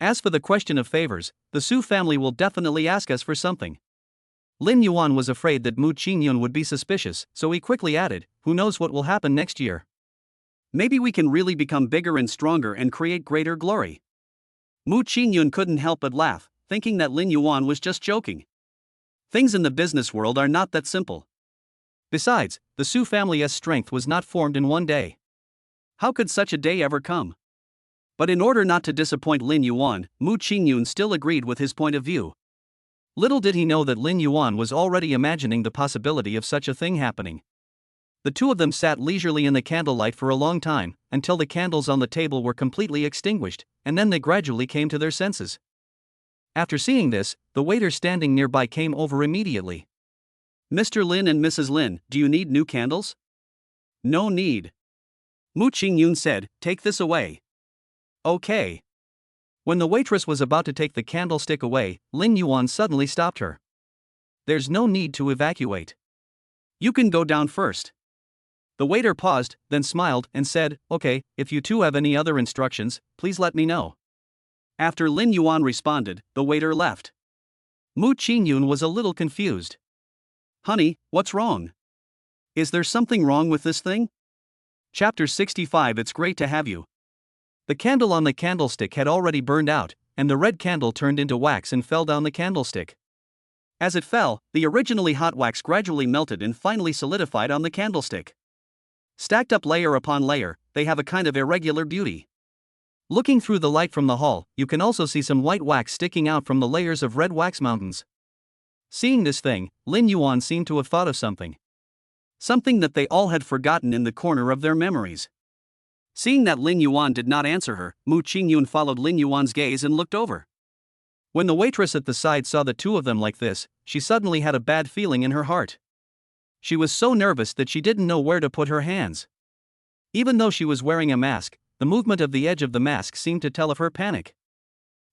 As for the question of favors, the Su family will definitely ask us for something. Lin Yuan was afraid that Mu Ching Yun would be suspicious, so he quickly added, who knows what will happen next year. Maybe we can really become bigger and stronger and create greater glory. Mu Ching Yun couldn't help but laugh, thinking that Lin Yuan was just joking. Things in the business world are not that simple. Besides, the Su family's strength was not formed in one day. How could such a day ever come? But in order not to disappoint Lin Yuan, Mu Ching Yun still agreed with his point of view. Little did he know that Lin Yuan was already imagining the possibility of such a thing happening. The two of them sat leisurely in the candlelight for a long time, until the candles on the table were completely extinguished, and then they gradually came to their senses. After seeing this, the waiter standing nearby came over immediately. Mr. Lin and Mrs. Lin, do you need new candles? No need. Mu Ching Yun said, take this away. Okay. When the waitress was about to take the candlestick away, Lin Yuan suddenly stopped her. There's no need to evacuate. You can go down first. The waiter paused, then smiled and said, okay, if you two have any other instructions, please let me know. After Lin Yuan responded, the waiter left. Mu Ching Yun was a little confused. Honey, what's wrong? Is there something wrong with this thing? Chapter 65. It's great to have you. The candle on the candlestick had already burned out, and the red candle turned into wax and fell down the candlestick. As it fell, the originally hot wax gradually melted and finally solidified on the candlestick. Stacked up layer upon layer, they have a kind of irregular beauty. Looking through the light from the hall, you can also see some white wax sticking out from the layers of red wax mountains. Seeing this thing, Lin Yuan seemed to have thought of something. Something that they all had forgotten in the corner of their memories. Seeing that Lin Yuan did not answer her, Mu Ching Yun followed Lin Yuan's gaze and looked over. When the waitress at the side saw the two of them like this, she suddenly had a bad feeling in her heart. She was so nervous that she didn't know where to put her hands. Even though she was wearing a mask, the movement of the edge of the mask seemed to tell of her panic.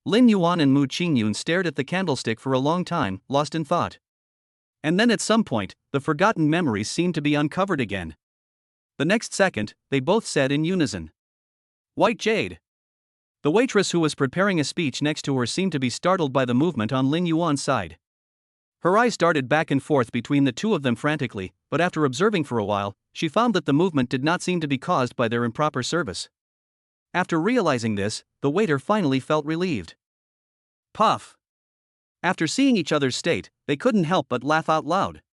Lin Yuan and Mu Ching Yun stared at the candlestick for a long time, lost in thought. And then at some point, the forgotten memories seemed to be uncovered again. The next second, they both said in unison, "White jade." The waitress who was preparing a speech next to her seemed to be startled by the movement on Lin Yuan's side. Her eyes darted back and forth between the two of them frantically, but after observing for a while, she found that the movement did not seem to be caused by their improper service. After realizing this, the waiter finally felt relieved. Puff. After seeing each other's state, they couldn't help but laugh out loud.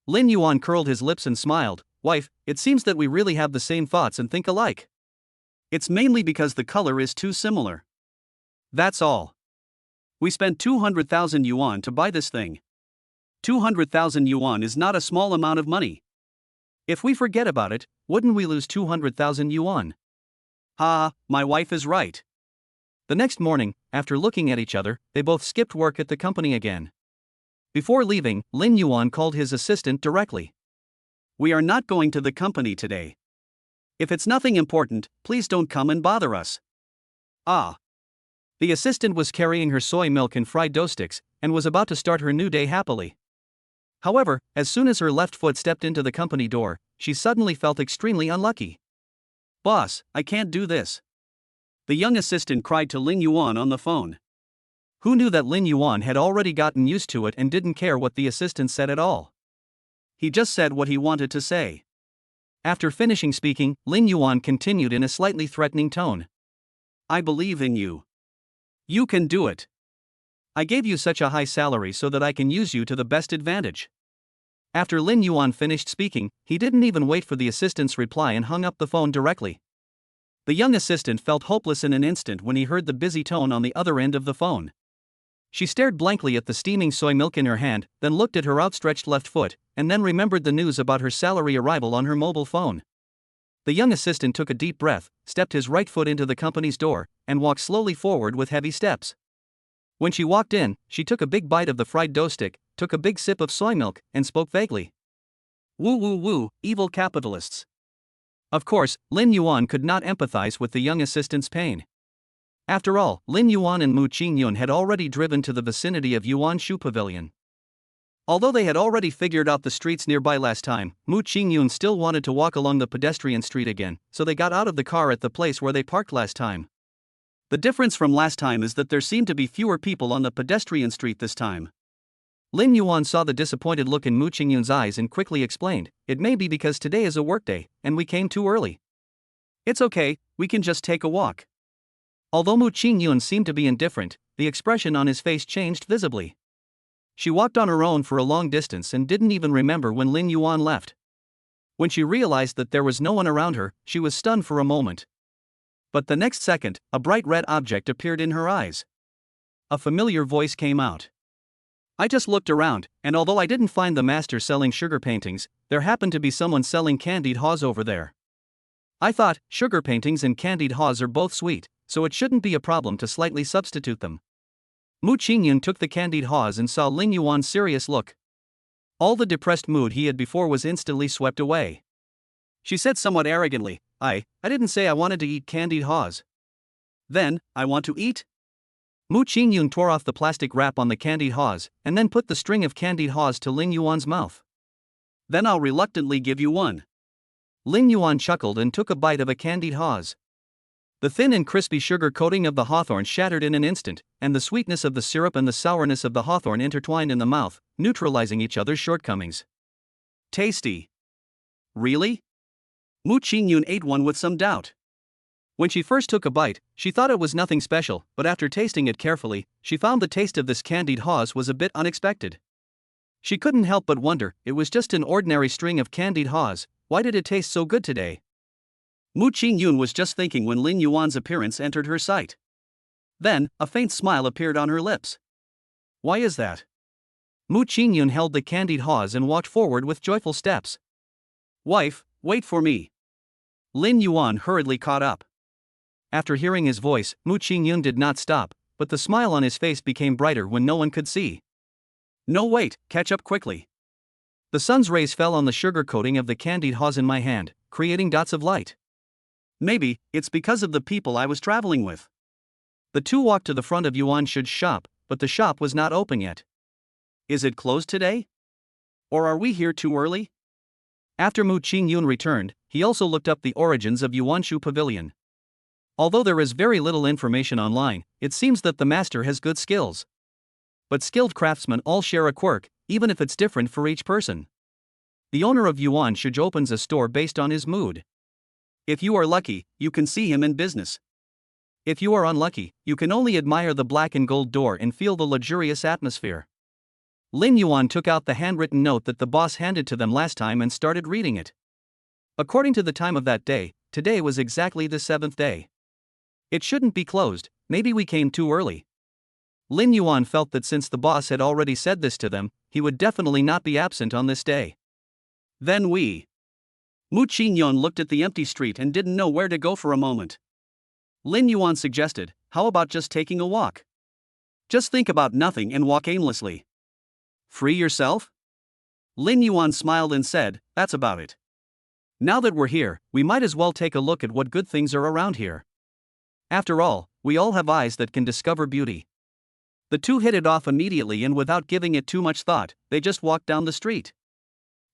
Lin Yuan curled his lips and smiled. "Wife, it seems that we really have the same thoughts and think alike. It's mainly because the color is too similar. That's all. We spent 200,000 yuan to buy this thing. 200,000 yuan is not a small amount of money. If we forget about it, wouldn't we lose 200,000 yuan? Ha, my wife is right." The next morning, after looking at each other, they both skipped work at the company again. Before leaving, Lin Yuan called his assistant directly. "We are not going to the company today. If it's nothing important, please don't come and bother us." Ah. The assistant was carrying her soy milk and fried dough sticks, and was about to start her new day happily. However, as soon as her left foot stepped into the company door, she suddenly felt extremely unlucky. "Boss, I can't do this," the young assistant cried to Lin Yuan on the phone. Who knew that Lin Yuan had already gotten used to it and didn't care what the assistant said at all? He just said what he wanted to say. After finishing speaking, Lin Yuan continued in a slightly threatening tone. "I believe in you. You can do it. I gave you such a high salary so that I can use you to the best advantage." After Lin Yuan finished speaking, he didn't even wait for the assistant's reply and hung up the phone directly. The young assistant felt hopeless in an instant when he heard the busy tone on the other end of the phone. She stared blankly at the steaming soy milk in her hand, then looked at her outstretched left foot, and then remembered the news about her salary arrival on her mobile phone. The young assistant took a deep breath, stepped his right foot into the company's door, and walked slowly forward with heavy steps. When she walked in, she took a big bite of the fried dough stick, took a big sip of soy milk, and spoke vaguely. "Woo woo woo, evil capitalists." Of course, Lin Yuan could not empathize with the young assistant's pain. After all, Lin Yuan and Mu Ching Yun had already driven to the vicinity of Yuan Shu Pavilion. Although they had already figured out the streets nearby last time, Mu Ching Yun still wanted to walk along the pedestrian street again, so they got out of the car at the place where they parked last time. The difference from last time is that there seemed to be fewer people on the pedestrian street this time. Lin Yuan saw the disappointed look in Mu Ching Yun's eyes and quickly explained, "It may be because today is a workday, and we came too early. It's okay, we can just take a walk." Although Mu Ching Yun seemed to be indifferent, the expression on his face changed visibly. She walked on her own for a long distance and didn't even remember when Lin Yuan left. When she realized that there was no one around her, she was stunned for a moment. But the next second, a bright red object appeared in her eyes. A familiar voice came out. "I just looked around, and although I didn't find the master selling sugar paintings, there happened to be someone selling candied haws over there. I thought, sugar paintings and candied haws are both sweet, so it shouldn't be a problem to slightly substitute them." Mu Ching Yun took the candied haws and saw Lin Yuan's serious look. All the depressed mood he had before was instantly swept away. She said somewhat arrogantly, I didn't say I wanted to eat candied haws. Then, I want to eat?" Mu Ching Yun tore off the plastic wrap on the candied haws, and then put the string of candied haws to Lin Yuan's mouth. "Then I'll reluctantly give you one." Lin Yuan chuckled and took a bite of a candied haws. The thin and crispy sugar coating of the hawthorn shattered in an instant, and the sweetness of the syrup and the sourness of the hawthorn intertwined in the mouth, neutralizing each other's shortcomings. "Tasty." "Really?" Mu Ching Yun ate one with some doubt. When she first took a bite, she thought it was nothing special, but after tasting it carefully, she found the taste of this candied haws was a bit unexpected. She couldn't help but wonder, it was just an ordinary string of candied haws, why did it taste so good today? Mu Ching Yun was just thinking when Lin Yuan's appearance entered her sight. Then, a faint smile appeared on her lips. Why is that? Mu Ching Yun held the candied haws and walked forward with joyful steps. Wife, wait for me. Lin Yuan hurriedly caught up. After hearing his voice, Mu Ching Yun did not stop, but the smile on his face became brighter when no one could see. No, wait, catch up quickly. The sun's rays fell on the sugar coating of the candied haws in my hand, creating dots of light. Maybe it's because of the people I was traveling with. The two walked to the front of Yuan Shud's shop, but the shop was not open yet. Is it closed today? Or are we here too early? After Mu Ching Yun returned, he also looked up the origins of Yuanshu Pavilion. Although there is very little information online, it seems that the master has good skills. But skilled craftsmen all share a quirk, even if it's different for each person. The owner of Yuan Shu opens a store based on his mood. If you are lucky, you can see him in business. If you are unlucky, you can only admire the black and gold door and feel the luxurious atmosphere. Lin Yuan took out the handwritten note that the boss handed to them last time and started reading it. According to the time of that day, today was exactly the 7th day. It shouldn't be closed, maybe we came too early. Lin Yuan felt that since the boss had already said this to them, he would definitely not be absent on this day. Then Mu Ching Yun looked at the empty street and didn't know where to go for a moment. Lin Yuan suggested, how about just taking a walk? Just think about nothing and walk aimlessly. Free yourself? Lin Yuan smiled and said, that's about it. Now that we're here, we might as well take a look at what good things are around here. After all, we all have eyes that can discover beauty. The two hit it off immediately, and without giving it too much thought, they just walked down the street.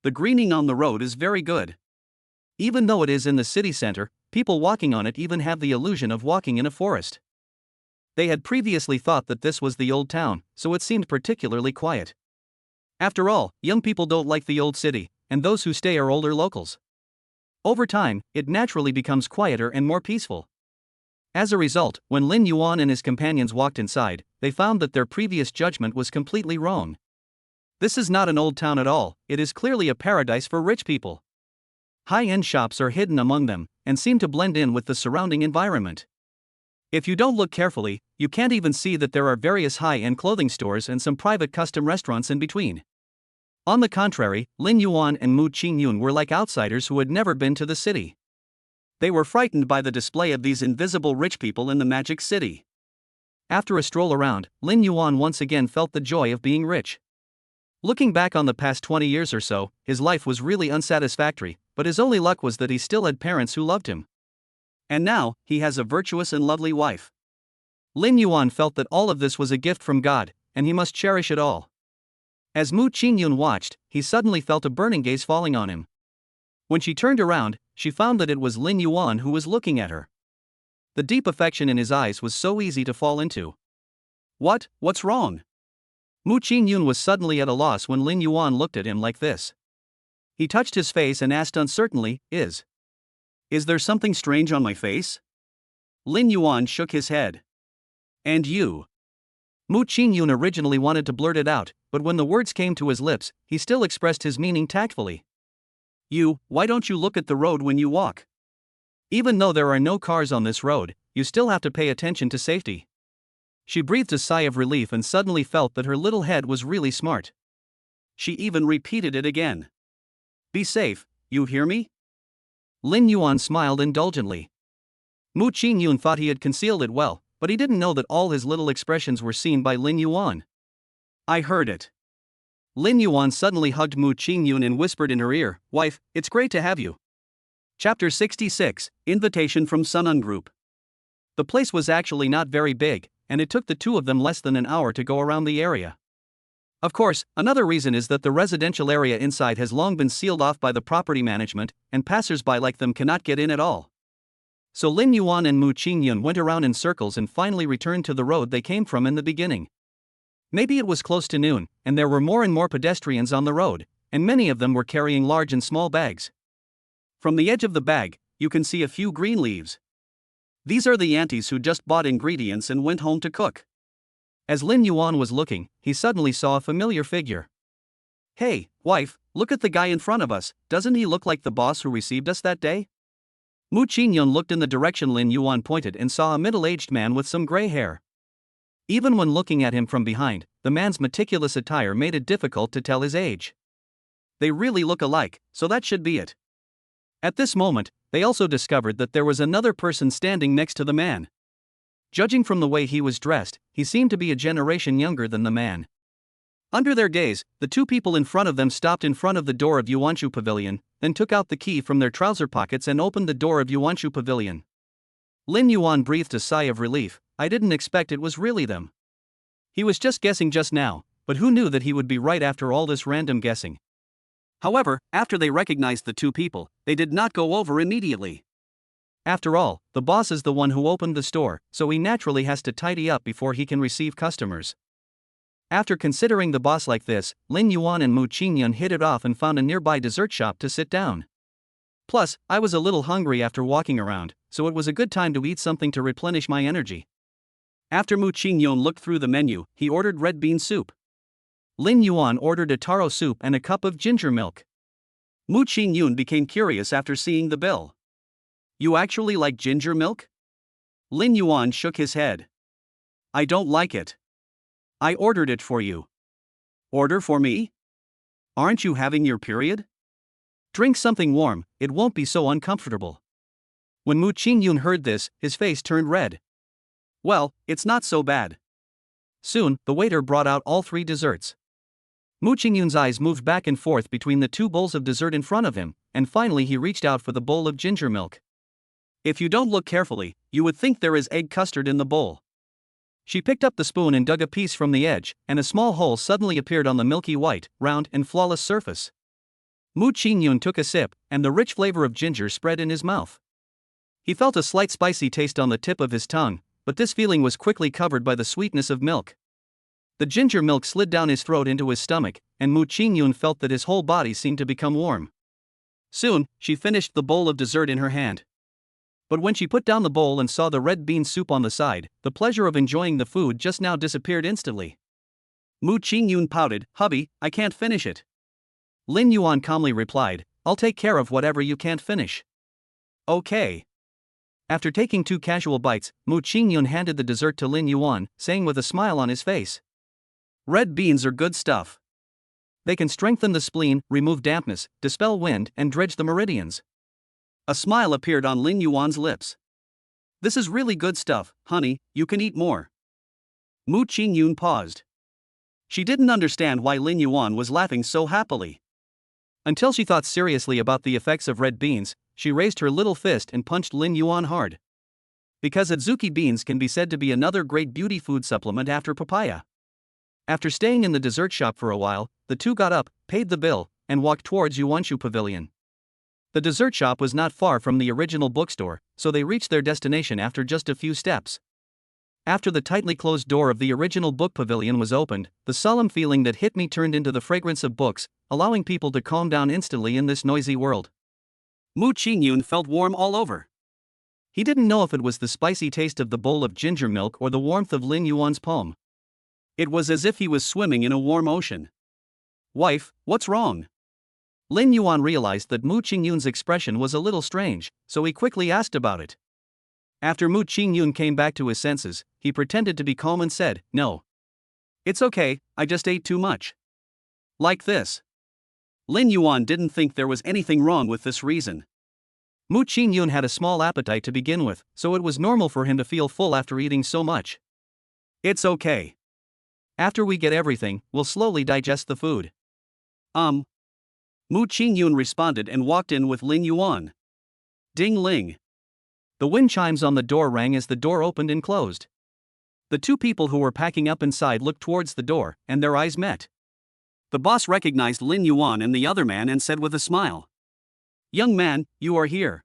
The greening on the road is very good. Even though it is in the city center, people walking on it even have the illusion of walking in a forest. They had previously thought that this was the old town, so it seemed particularly quiet. After all, young people don't like the old city, and those who stay are older locals. Over time, it naturally becomes quieter and more peaceful. As a result, when Lin Yuan and his companions walked inside, they found that their previous judgment was completely wrong. This is not an old town at all, it is clearly a paradise for rich people. High-end shops are hidden among them, and seem to blend in with the surrounding environment. If you don't look carefully, you can't even see that there are various high-end clothing stores and some private custom restaurants in between. On the contrary, Lin Yuan and Mu Ching Yun were like outsiders who had never been to the city. They were frightened by the display of these invisible rich people in the magic city. After a stroll around, Lin Yuan once again felt the joy of being rich. Looking back on the past 20 years or so, his life was really unsatisfactory, but his only luck was that he still had parents who loved him. And now, he has a virtuous and lovely wife. Lin Yuan felt that all of this was a gift from God, and he must cherish it all. As Mu Ching Yun watched, he suddenly felt a burning gaze falling on him. When she turned around, she found that it was Lin Yuan who was looking at her. The deep affection in his eyes was so easy to fall into. What's wrong? Mu Ching Yun was suddenly at a loss when Lin Yuan looked at him like this. He touched his face and asked uncertainly, Is there something strange on my face? Lin Yuan shook his head. And you? Mu Ching Yun originally wanted to blurt it out, but when the words came to his lips, he still expressed his meaning tactfully. Why don't you look at the road when you walk? Even though there are no cars on this road, you still have to pay attention to safety. She breathed a sigh of relief and suddenly felt that her little head was really smart. She even repeated it again. Be safe, you hear me? Lin Yuan smiled indulgently. Mu Ching Yun thought he had concealed it well, but he didn't know that all his little expressions were seen by Lin Yuan. I heard it. Lin Yuan suddenly hugged Mu Ching Yun and whispered in her ear, Wife, it's great to have you. Chapter 66, Invitation from Sunun Group. The place was actually not very big, and it took the two of them less than an hour to go around the area. Of course, another reason is that the residential area inside has long been sealed off by the property management, and passers-by like them cannot get in at all. So Lin Yuan and Mu Ching Yun went around in circles and finally returned to the road they came from in the beginning. Maybe it was close to noon, and there were more and more pedestrians on the road, and many of them were carrying large and small bags. From the edge of the bag, you can see a few green leaves. These are the aunties who just bought ingredients and went home to cook. As Lin Yuan was looking, he suddenly saw a familiar figure. Hey, wife, look at the guy in front of us, doesn't he look like the boss who received us that day? Mu Ching Yun looked in the direction Lin Yuan pointed and saw a middle-aged man with some gray hair. Even when looking at him from behind, the man's meticulous attire made it difficult to tell his age. They really look alike, so that should be it. At this moment, they also discovered that there was another person standing next to the man. Judging from the way he was dressed, he seemed to be a generation younger than the man. Under their gaze, the two people in front of them stopped in front of the door of Yuanshu Pavilion, then took out the key from their trouser pockets and opened the door of Yuanshu Pavilion. Lin Yuan breathed a sigh of relief. I didn't expect it was really them. He was just guessing just now, but who knew that he would be right after all this random guessing? However, after they recognized the two people, they did not go over immediately. After all, the boss is the one who opened the store, so he naturally has to tidy up before he can receive customers. After considering the boss like this, Lin Yuan and Mu Ching Yun hit it off and found a nearby dessert shop to sit down. Plus, I was a little hungry after walking around, so it was a good time to eat something to replenish my energy. After Mu Ching Yun looked through the menu, he ordered red bean soup. Lin Yuan ordered a taro soup and a cup of ginger milk. Mu Ching Yun became curious after seeing the bill. You actually like ginger milk? Lin Yuan shook his head. I don't like it. I ordered it for you. Order for me? Aren't you having your period? Drink something warm, it won't be so uncomfortable. When Mu Ching Yun heard this, his face turned red. Well, it's not so bad. Soon, the waiter brought out all three desserts. Mu Ching Yun's eyes moved back and forth between the two bowls of dessert in front of him, and finally he reached out for the bowl of ginger milk. If you don't look carefully, you would think there is egg custard in the bowl. She picked up the spoon and dug a piece from the edge, and a small hole suddenly appeared on the milky white, round, and flawless surface. Mu Ching Yun took a sip, and the rich flavor of ginger spread in his mouth. He felt a slight spicy taste on the tip of his tongue, but this feeling was quickly covered by the sweetness of milk. The ginger milk slid down his throat into his stomach, and Mu Ching Yun felt that his whole body seemed to become warm. Soon, she finished the bowl of dessert in her hand. But when she put down the bowl and saw the red bean soup on the side, the pleasure of enjoying the food just now disappeared instantly. Mu Ching Yun pouted, "Hubby, I can't finish it." Lin Yuan calmly replied, "I'll take care of whatever you can't finish." Okay. After taking 2 casual bites, Mu Ching Yun handed the dessert to Lin Yuan, saying with a smile on his face, "Red beans are good stuff. They can strengthen the spleen, remove dampness, dispel wind, and dredge the meridians." A smile appeared on Lin Yuan's lips. "This is really good stuff, honey, you can eat more." Mu Ching Yun paused. She didn't understand why Lin Yuan was laughing so happily. Until she thought seriously about the effects of red beans, she raised her little fist and punched Lin Yuan hard. Because adzuki beans can be said to be another great beauty food supplement after papaya. After staying in the dessert shop for a while, the two got up, paid the bill, and walked towards Yuanshu Pavilion. The dessert shop was not far from the original bookstore, so they reached their destination after just a few steps. After the tightly closed door of the original book pavilion was opened, the solemn feeling that hit me turned into the fragrance of books, allowing people to calm down instantly in this noisy world. Mu Ching Yun felt warm all over. He didn't know if it was the spicy taste of the bowl of ginger milk or the warmth of Lin Yuan's palm. It was as if he was swimming in a warm ocean. "Wife, what's wrong?" Lin Yuan realized that Mu Ching Yun's expression was a little strange, so he quickly asked about it. After Mu Ching Yun came back to his senses, he pretended to be calm and said, "No. It's okay, I just ate too much." Like this. Lin Yuan didn't think there was anything wrong with this reason. Mu Ching Yun had a small appetite to begin with, so it was normal for him to feel full after eating so much. "It's okay. After we get everything, we'll slowly digest the food." Mu Ching Yun responded and walked in with Lin Yuan. Ding-ling. The wind chimes on the door rang as the door opened and closed. The two people who were packing up inside looked towards the door, and their eyes met. The boss recognized Lin Yuan and the other man and said with a smile, "Young man, you are here."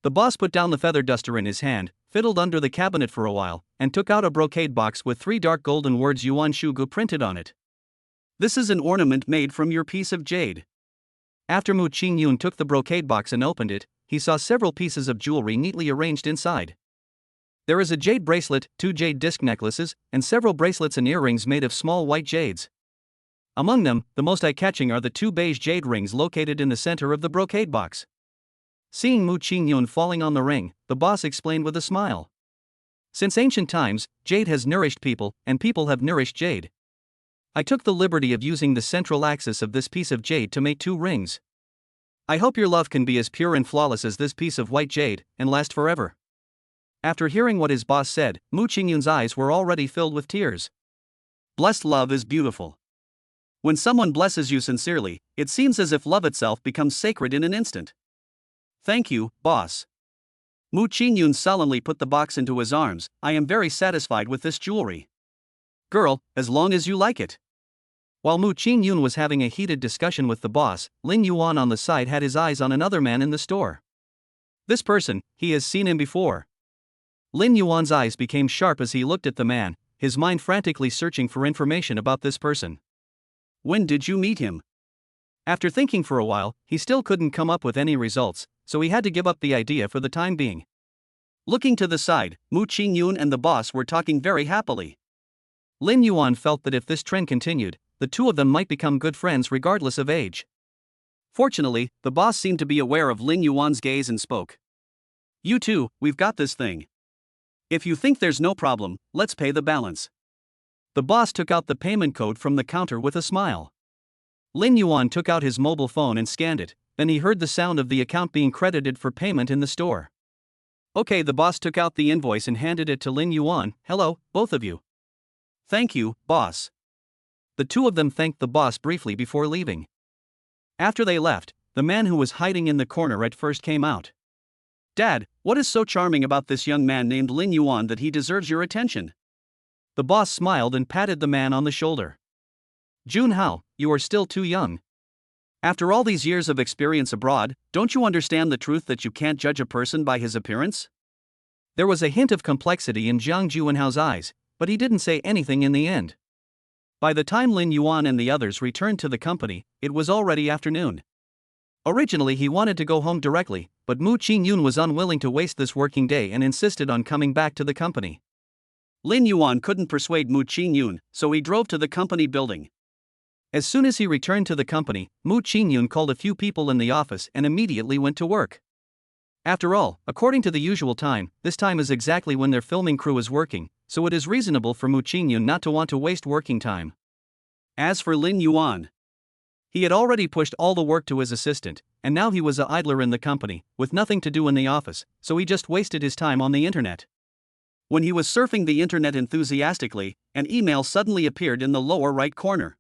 The boss put down the feather duster in his hand, fiddled under the cabinet for a while, and took out a brocade box with 3 dark golden words Yuan Shugu printed on it. "This is an ornament made from your piece of jade." After Mu Ching Yun took the brocade box and opened it, he saw several pieces of jewelry neatly arranged inside. There is a jade bracelet, 2 jade disc necklaces, and several bracelets and earrings made of small white jades. Among them, the most eye-catching are the 2 beige jade rings located in the center of the brocade box. Seeing Mu Ching Yun falling on the ring, the boss explained with a smile. Since ancient times, jade has nourished people, and people have nourished jade. I took the liberty of using the central axis of this piece of jade to make 2 rings. I hope your love can be as pure and flawless as this piece of white jade, and last forever. After hearing what his boss said, Mu Ching Yun's eyes were already filled with tears. Blessed love is beautiful. When someone blesses you sincerely, it seems as if love itself becomes sacred in an instant. Thank you, boss. Mu Ching Yun sullenly put the box into his arms. I am very satisfied with this jewelry. Girl, as long as you like it. While Mu Ching Yun was having a heated discussion with the boss, Lin Yuan on the side had his eyes on another man in the store. This person, he has seen him before. Lin Yuan's eyes became sharp as he looked at the man, his mind frantically searching for information about this person. When did you meet him? After thinking for a while, he still couldn't come up with any results, so he had to give up the idea for the time being. Looking to the side, Mu Ching Yun and the boss were talking very happily. Lin Yuan felt that if this trend continued, the 2 of them might become good friends regardless of age. Fortunately, the boss seemed to be aware of Lin Yuan's gaze and spoke. You two, we've got this thing. If you think there's no problem, let's pay the balance. The boss took out the payment code from the counter with a smile. Lin Yuan took out his mobile phone and scanned it, then he heard the sound of the account being credited for payment in the store. Okay, the boss took out the invoice and handed it to Lin Yuan. Hello, both of you. Thank you, boss. The 2 of them thanked the boss briefly before leaving. After they left, the man who was hiding in the corner at first came out. Dad, what is so charming about this young man named Lin Yuan that he deserves your attention? The boss smiled and patted the man on the shoulder. Jun Hao, you are still too young. After all these years of experience abroad, don't you understand the truth that you can't judge a person by his appearance? There was a hint of complexity in Jiang Juanhao's eyes, but he didn't say anything in the end. By the time Lin Yuan and the others returned to the company, it was already afternoon. Originally he wanted to go home directly, but Mu Ching Yun was unwilling to waste this working day and insisted on coming back to the company. Lin Yuan couldn't persuade Mu Ching Yun, so he drove to the company building. As soon as he returned to the company, Mu Ching Yun called a few people in the office and immediately went to work. After all, according to the usual time, this time is exactly when their filming crew is working, so it is reasonable for Mu Ching Yun not to want to waste working time. As for Lin Yuan, he had already pushed all the work to his assistant, and now he was an idler in the company, with nothing to do in the office, so he just wasted his time on the internet. When he was surfing the internet enthusiastically, an email suddenly appeared in the lower right corner.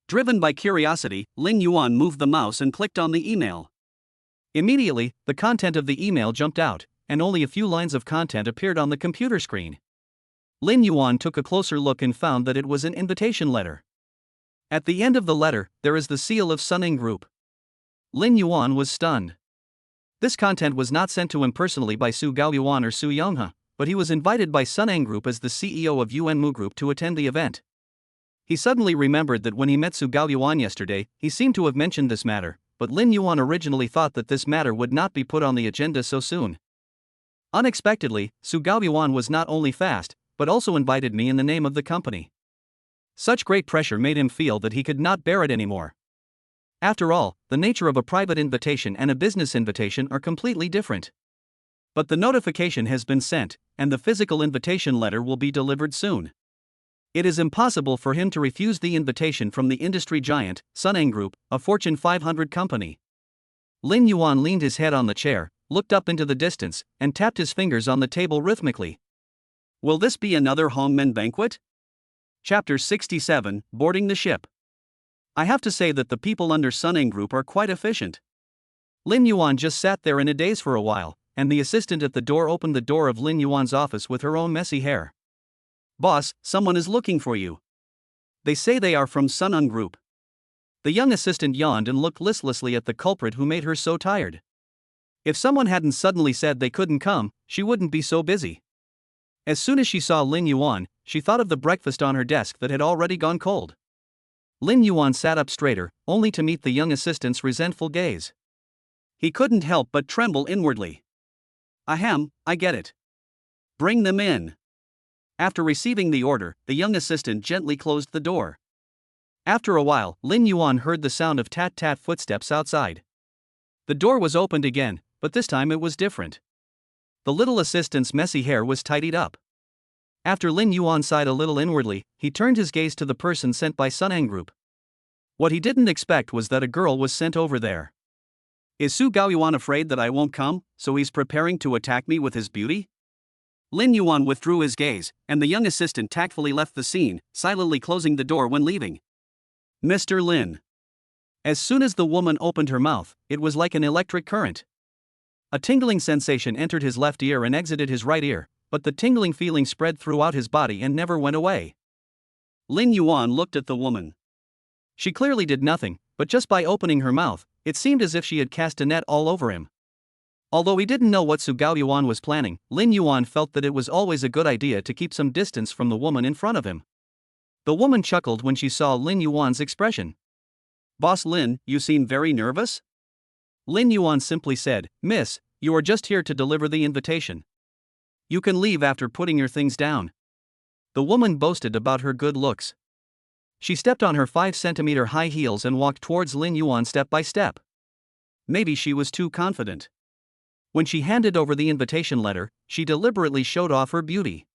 Driven by curiosity, Lin Yuan moved the mouse and clicked on the email. Immediately, the content of the email jumped out, and only a few lines of content appeared on the computer screen. Lin Yuan took a closer look and found that it was an invitation letter. At the end of the letter, there is the seal of Suning Group. Lin Yuan was stunned. This content was not sent to him personally by Su Gaoyuan or Su Yonghe, but he was invited by Suning Group as the CEO of Yuanmu Group to attend the event. He suddenly remembered that when he met Su Gaoyuan yesterday, he seemed to have mentioned this matter, but Lin Yuan originally thought that this matter would not be put on the agenda so soon. Unexpectedly, Su Gaoyuan was not only fast, but also invited me in the name of the company. Such great pressure made him feel that he could not bear it anymore. After all, the nature of a private invitation and a business invitation are completely different. But the notification has been sent, and the physical invitation letter will be delivered soon. It is impossible for him to refuse the invitation from the industry giant, Suning Group, a Fortune 500 company. Lin Yuan leaned his head on the chair, looked up into the distance, and tapped his fingers on the table rhythmically. Will this be another Hongmen banquet? Chapter 67, Boarding the Ship. I have to say that the people under Suning Group are quite efficient. Lin Yuan just sat there in a daze for a while, and the assistant at the door opened the door of Lin Yuan's office with her own messy hair. Boss, someone is looking for you. They say they are from Suning Group. The young assistant yawned and looked listlessly at the culprit who made her so tired. If someone hadn't suddenly said they couldn't come, she wouldn't be so busy. As soon as she saw Lin Yuan, she thought of the breakfast on her desk that had already gone cold. Lin Yuan sat up straighter, only to meet the young assistant's resentful gaze. He couldn't help but tremble inwardly. Ahem, I get it. Bring them in. After receiving the order, the young assistant gently closed the door. After a while, Lin Yuan heard the sound of tat-tat footsteps outside. The door was opened again, but this time it was different. The little assistant's messy hair was tidied up. After Lin Yuan sighed a little inwardly, he turned his gaze to the person sent by Sunang Group. What he didn't expect was that a girl was sent over there. Is Su Gaoyuan afraid that I won't come, so he's preparing to attack me with his beauty? Lin Yuan withdrew his gaze, and the young assistant tactfully left the scene, silently closing the door when leaving. Mr. Lin. As soon as the woman opened her mouth, it was like an electric current. A tingling sensation entered his left ear and exited his right ear, but the tingling feeling spread throughout his body and never went away. Lin Yuan looked at the woman. She clearly did nothing, but just by opening her mouth, it seemed as if she had cast a net all over him. Although he didn't know what Su Gaoyuan was planning, Lin Yuan felt that it was always a good idea to keep some distance from the woman in front of him. The woman chuckled when she saw Lin Yuan's expression. Boss Lin, you seem very nervous? Lin Yuan simply said, Miss, you are just here to deliver the invitation. You can leave after putting your things down. The woman boasted about her good looks. She stepped on her 5-centimeter high heels and walked towards Lin Yuan step by step. Maybe she was too confident. When she handed over the invitation letter, she deliberately showed off her beauty.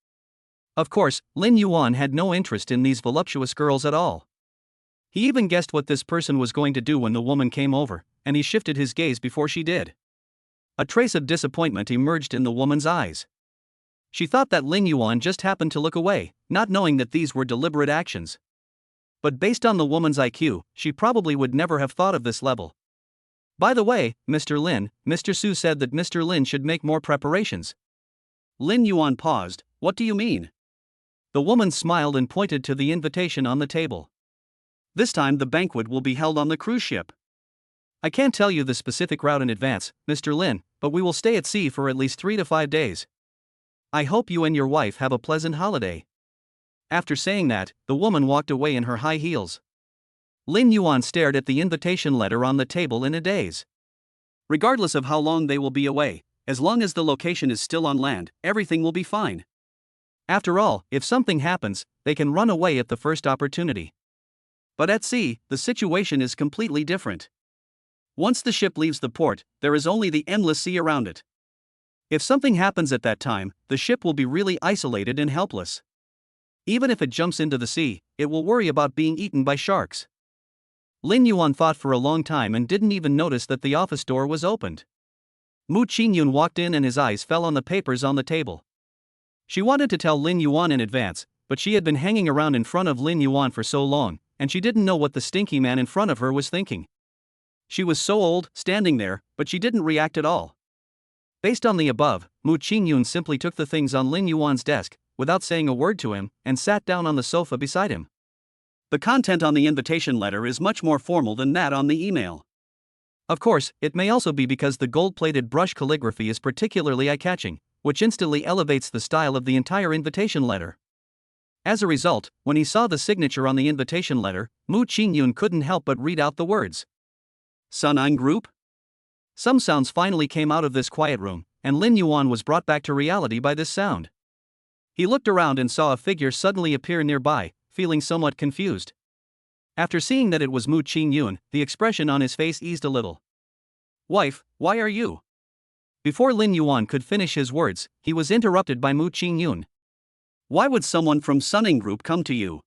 Of course, Lin Yuan had no interest in these voluptuous girls at all. He even guessed what this person was going to do when the woman came over, and he shifted his gaze before she did. A trace of disappointment emerged in the woman's eyes. She thought that Lin Yuan just happened to look away, not knowing that these were deliberate actions. But based on the woman's IQ, she probably would never have thought of this level. By the way, Mr. Lin, Mr. Su said that Mr. Lin should make more preparations. Lin Yuan paused. What do you mean? The woman smiled and pointed to the invitation on the table. This time the banquet will be held on the cruise ship. I can't tell you the specific route in advance, Mr. Lin, but we will stay at sea for at least 3 to 5 days. I hope you and your wife have a pleasant holiday. After saying that, the woman walked away in her high heels. Lin Yuan stared at the invitation letter on the table in a daze. Regardless of how long they will be away, as long as the location is still on land, everything will be fine. After all, if something happens, they can run away at the first opportunity. But at sea, the situation is completely different. Once the ship leaves the port, there is only the endless sea around it. If something happens at that time, the ship will be really isolated and helpless. Even if it jumps into the sea, it will worry about being eaten by sharks. Lin Yuan thought for a long time and didn't even notice that the office door was opened. Mu Ching Yun walked in and his eyes fell on the papers on the table. She wanted to tell Lin Yuan in advance, but she had been hanging around in front of Lin Yuan for so long, and she didn't know what the stinky man in front of her was thinking. She was so old, standing there, but she didn't react at all. Based on the above, Mu Ching Yun simply took the things on Lin Yuan's desk, without saying a word to him, and sat down on the sofa beside him. The content on the invitation letter is much more formal than that on the email. Of course, it may also be because the gold-plated brush calligraphy is particularly eye-catching, which instantly elevates the style of the entire invitation letter. As a result, when he saw the signature on the invitation letter, Mu Ching Yun couldn't help but read out the words. Sunang Group? Some sounds finally came out of this quiet room, and Lin Yuan was brought back to reality by this sound. He looked around and saw a figure suddenly appear nearby, feeling somewhat confused. After seeing that it was Mu Ching Yun, the expression on his face eased a little. Wife, why are you? Before Lin Yuan could finish his words, he was interrupted by Mu Ching Yun. Why would someone from Sunning Group come to you?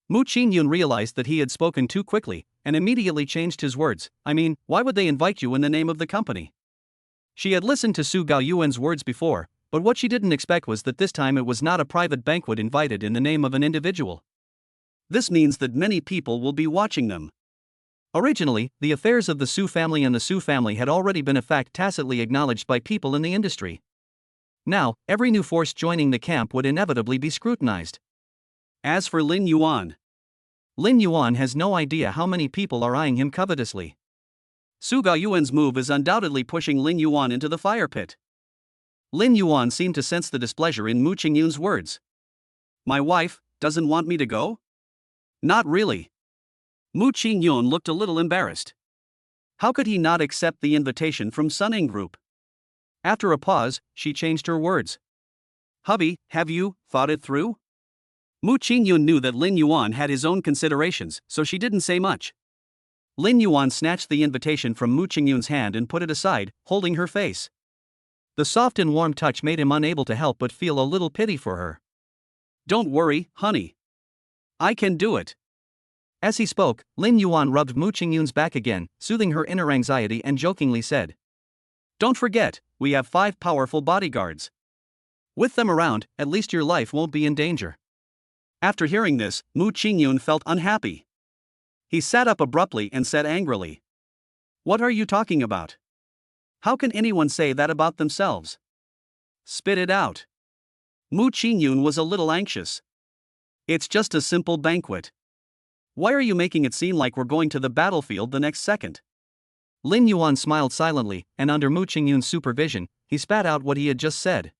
Mu Ching Yun realized that he had spoken too quickly, and immediately changed his words. I mean, why would they invite you in the name of the company? She had listened to Su Gaoyuan's words before, but what she didn't expect was that this time it was not a private banquet invited in the name of an individual. This means that many people will be watching them. Originally, the affairs of the Su family and the Su family had already been a fact tacitly acknowledged by people in the industry. Now, every new force joining the camp would inevitably be scrutinized. As for Lin Yuan has no idea how many people are eyeing him covetously. Su Gaoyuan's move is undoubtedly pushing Lin Yuan into the fire pit. Lin Yuan seemed to sense the displeasure in Mu Ching Yun's words. My wife doesn't want me to go? Not really. Mu Ching Yun looked a little embarrassed. How could he not accept the invitation from Sunning Group? After a pause, she changed her words. Hubby, have you thought it through? Mu Ching Yun knew that Lin Yuan had his own considerations, so she didn't say much. Lin Yuan snatched the invitation from Mu Ching Yun's hand and put it aside, holding her face. The soft and warm touch made him unable to help but feel a little pity for her. "Don't worry, honey. I can do it." As he spoke, Lin Yuan rubbed Mu Ching Yun's back again, soothing her inner anxiety and jokingly said, "Don't forget, we have 5 powerful bodyguards. With them around, at least your life won't be in danger." After hearing this, Mu Ching Yun felt unhappy. He sat up abruptly and said angrily, "What are you talking about? How can anyone say that about themselves? Spit it out." Mu Ching Yun was a little anxious. "It's just a simple banquet. Why are you making it seem like we're going to the battlefield the next second?" Lin Yuan smiled silently, and under Mu Ching Yun's supervision, he spat out what he had just said.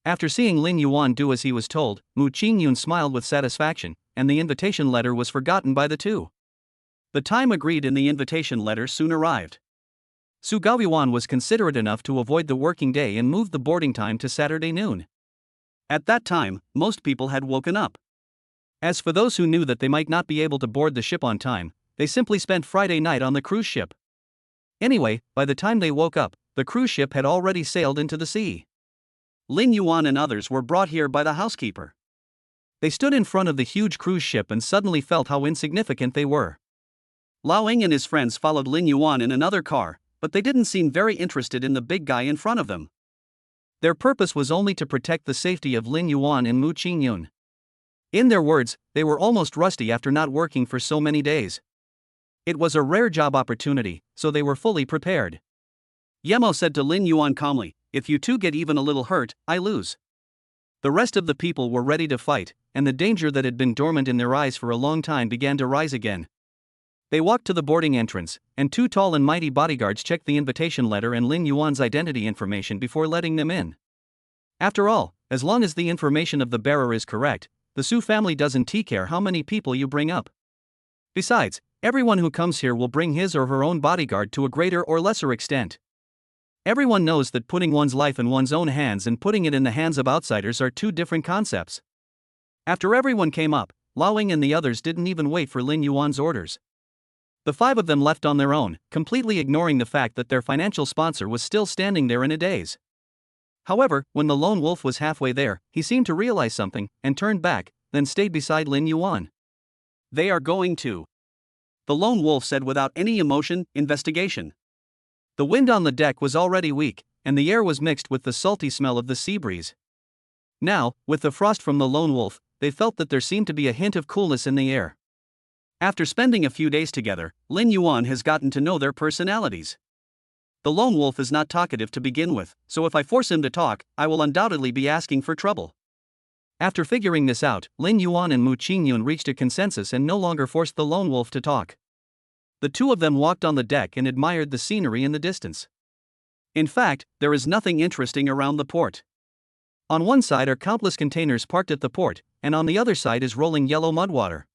After seeing Lin Yuan do as he was told, Mu Ching Yun smiled with satisfaction, and the invitation letter was forgotten by the two. The time agreed in the invitation letter soon arrived. Su Gaoyuan was considerate enough to avoid the working day and moved the boarding time to Saturday noon. At that time, most people had woken up. As for those who knew that they might not be able to board the ship on time, they simply spent Friday night on the cruise ship. Anyway, by the time they woke up, the cruise ship had already sailed into the sea. Lin Yuan and others were brought here by the housekeeper. They stood in front of the huge cruise ship and suddenly felt how insignificant they were. Wang and his friends followed Lin Yuan in another car, but they didn't seem very interested in the big guy in front of them. Their purpose was only to protect the safety of Lin Yuan and Mu Ching Yun. In their words, they were almost rusty after not working for so many days. It was a rare job opportunity, so they were fully prepared. Yemo said to Lin Yuan calmly, "If you two get even a little hurt, I lose." The rest of the people were ready to fight, and the danger that had been dormant in their eyes for a long time began to rise again. They walked to the boarding entrance, and 2 tall and mighty bodyguards checked the invitation letter and Lin Yuan's identity information before letting them in. After all, as long as the information of the bearer is correct, the Su family doesn't care how many people you bring up. Besides, everyone who comes here will bring his or her own bodyguard to a greater or lesser extent. Everyone knows that putting one's life in one's own hands and putting it in the hands of outsiders are 2 different concepts. After everyone came up, Wang and the others didn't even wait for Lin Yuan's orders. The 5 of them left on their own, completely ignoring the fact that their financial sponsor was still standing there in a daze. However, when the lone wolf was halfway there, he seemed to realize something, and turned back, then stayed beside Lin Yuan. "They are going to," the lone wolf said without any emotion, "investigation." The wind on the deck was already weak, and the air was mixed with the salty smell of the sea breeze. Now, with the frost from the lone wolf, they felt that there seemed to be a hint of coolness in the air. After spending a few days together, Lin Yuan has gotten to know their personalities. The lone wolf is not talkative to begin with, so if I force him to talk, I will undoubtedly be asking for trouble. After figuring this out, Lin Yuan and Mu Ching Yun reached a consensus and no longer forced the lone wolf to talk. The 2 of them walked on the deck and admired the scenery in the distance. In fact, there is nothing interesting around the port. On one side are countless containers parked at the port, and on the other side is rolling yellow mud water.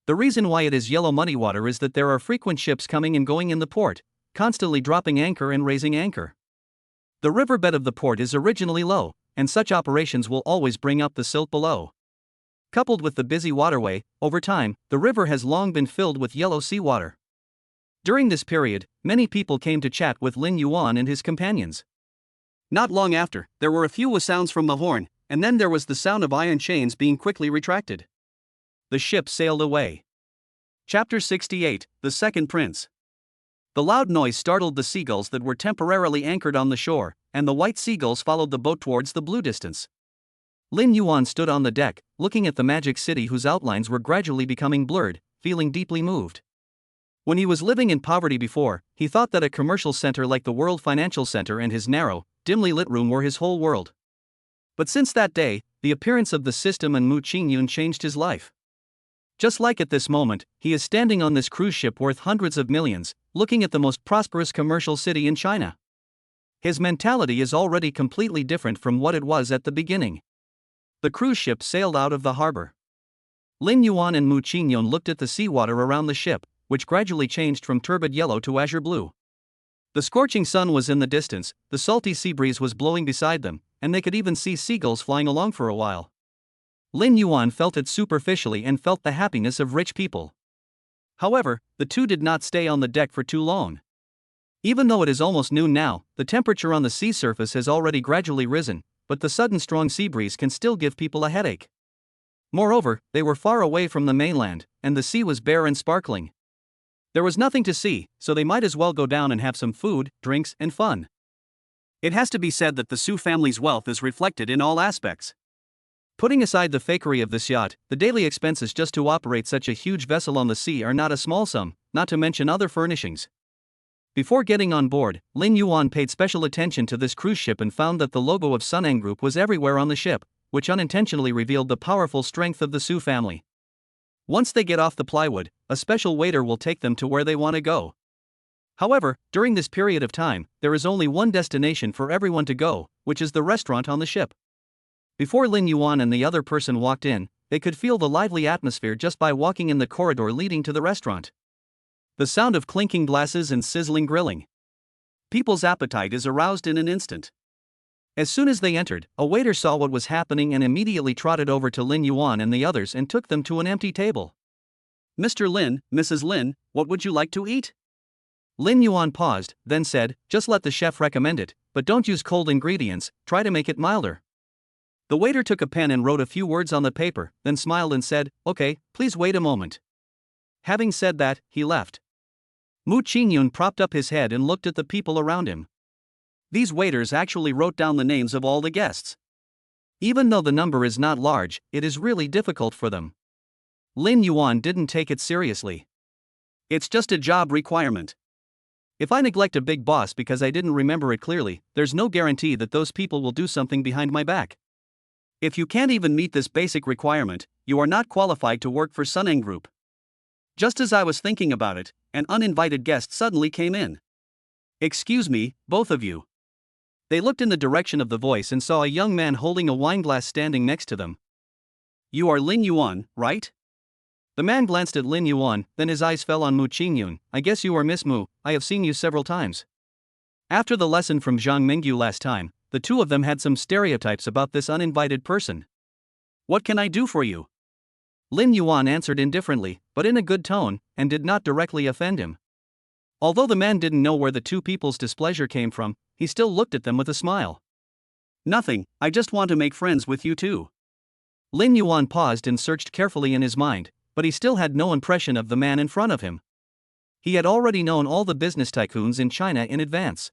The reason why it is yellow muddy water is that there are frequent ships coming and going in the port, constantly dropping anchor and raising anchor. The riverbed of the port is originally low, and such operations will always bring up the silt below. Coupled with the busy waterway, over time, the river has long been filled with yellow seawater. During this period, many people came to chat with Lin Yuan and his companions. Not long after, there were a few sounds from the horn, and then there was the sound of iron chains being quickly retracted. The ship sailed away. Chapter 68, The Second Prince. The loud noise startled the seagulls that were temporarily anchored on the shore, and the white seagulls followed the boat towards the blue distance. Lin Yuan stood on the deck, looking at the magic city whose outlines were gradually becoming blurred, feeling deeply moved. When he was living in poverty before, he thought that a commercial center like the World Financial Center and his narrow, dimly lit room were his whole world. But since that day, the appearance of the system and Mu Ching Yun changed his life. Just like at this moment, he is standing on this cruise ship worth hundreds of millions, looking at the most prosperous commercial city in China. His mentality is already completely different from what it was at the beginning. The cruise ship sailed out of the harbor. Lin Yuan and Mu Ching Yun looked at the seawater around the ship, which gradually changed from turbid yellow to azure blue. The scorching sun was in the distance, the salty sea breeze was blowing beside them, and they could even see seagulls flying along for a while. Lin Yuan felt it superficially and felt the happiness of rich people. However, the two did not stay on the deck for too long. Even though it is almost noon now, the temperature on the sea surface has already gradually risen, but the sudden strong sea breeze can still give people a headache. Moreover, they were far away from the mainland, and the sea was bare and sparkling. There was nothing to see, so they might as well go down and have some food, drinks, and fun. It has to be said that the Su family's wealth is reflected in all aspects. Putting aside the fakery of this yacht, the daily expenses just to operate such a huge vessel on the sea are not a small sum, not to mention other furnishings. Before getting on board, Lin Yuan paid special attention to this cruise ship and found that the logo of Suneng Group was everywhere on the ship, which unintentionally revealed the powerful strength of the Su family. Once they get off the plywood, a special waiter will take them to where they want to go. However, during this period of time, there is only one destination for everyone to go, which is the restaurant on the ship. Before Lin Yuan and the other person walked in, they could feel the lively atmosphere just by walking in the corridor leading to the restaurant. The sound of clinking glasses and sizzling grilling. People's appetite is aroused in an instant. As soon as they entered, a waiter saw what was happening and immediately trotted over to Lin Yuan and the others and took them to an empty table. "Mr. Lin, Mrs. Lin, what would you like to eat?" Lin Yuan paused, then said, "Just let the chef recommend it, but don't use cold ingredients, try to make it milder." The waiter took a pen and wrote a few words on the paper, then smiled and said, "Okay, please wait a moment." Having said that, he left. Mu Ching Yun propped up his head and looked at the people around him. These waiters actually wrote down the names of all the guests. Even though the number is not large, it is really difficult for them. Lin Yuan didn't take it seriously. "It's just a job requirement. If I neglect a big boss because I didn't remember it clearly, there's no guarantee that those people will do something behind my back. If you can't even meet this basic requirement, you are not qualified to work for Suneng Group." Just as I was thinking about it, an uninvited guest suddenly came in. "Excuse me, both of you." They looked in the direction of the voice and saw a young man holding a wineglass standing next to them. "You are Lin Yuan, right?" The man glanced at Lin Yuan, then his eyes fell on Mu Ching Yun. "I guess you are Miss Mu, I have seen you several times." After the lesson from Zhang Mingyu last time, the two of them had some stereotypes about this uninvited person. "What can I do for you?" Lin Yuan answered indifferently, but in a good tone, and did not directly offend him. Although the man didn't know where the two people's displeasure came from, he still looked at them with a smile. "Nothing, I just want to make friends with you too." Lin Yuan paused and searched carefully in his mind, but he still had no impression of the man in front of him. He had already known all the business tycoons in China in advance.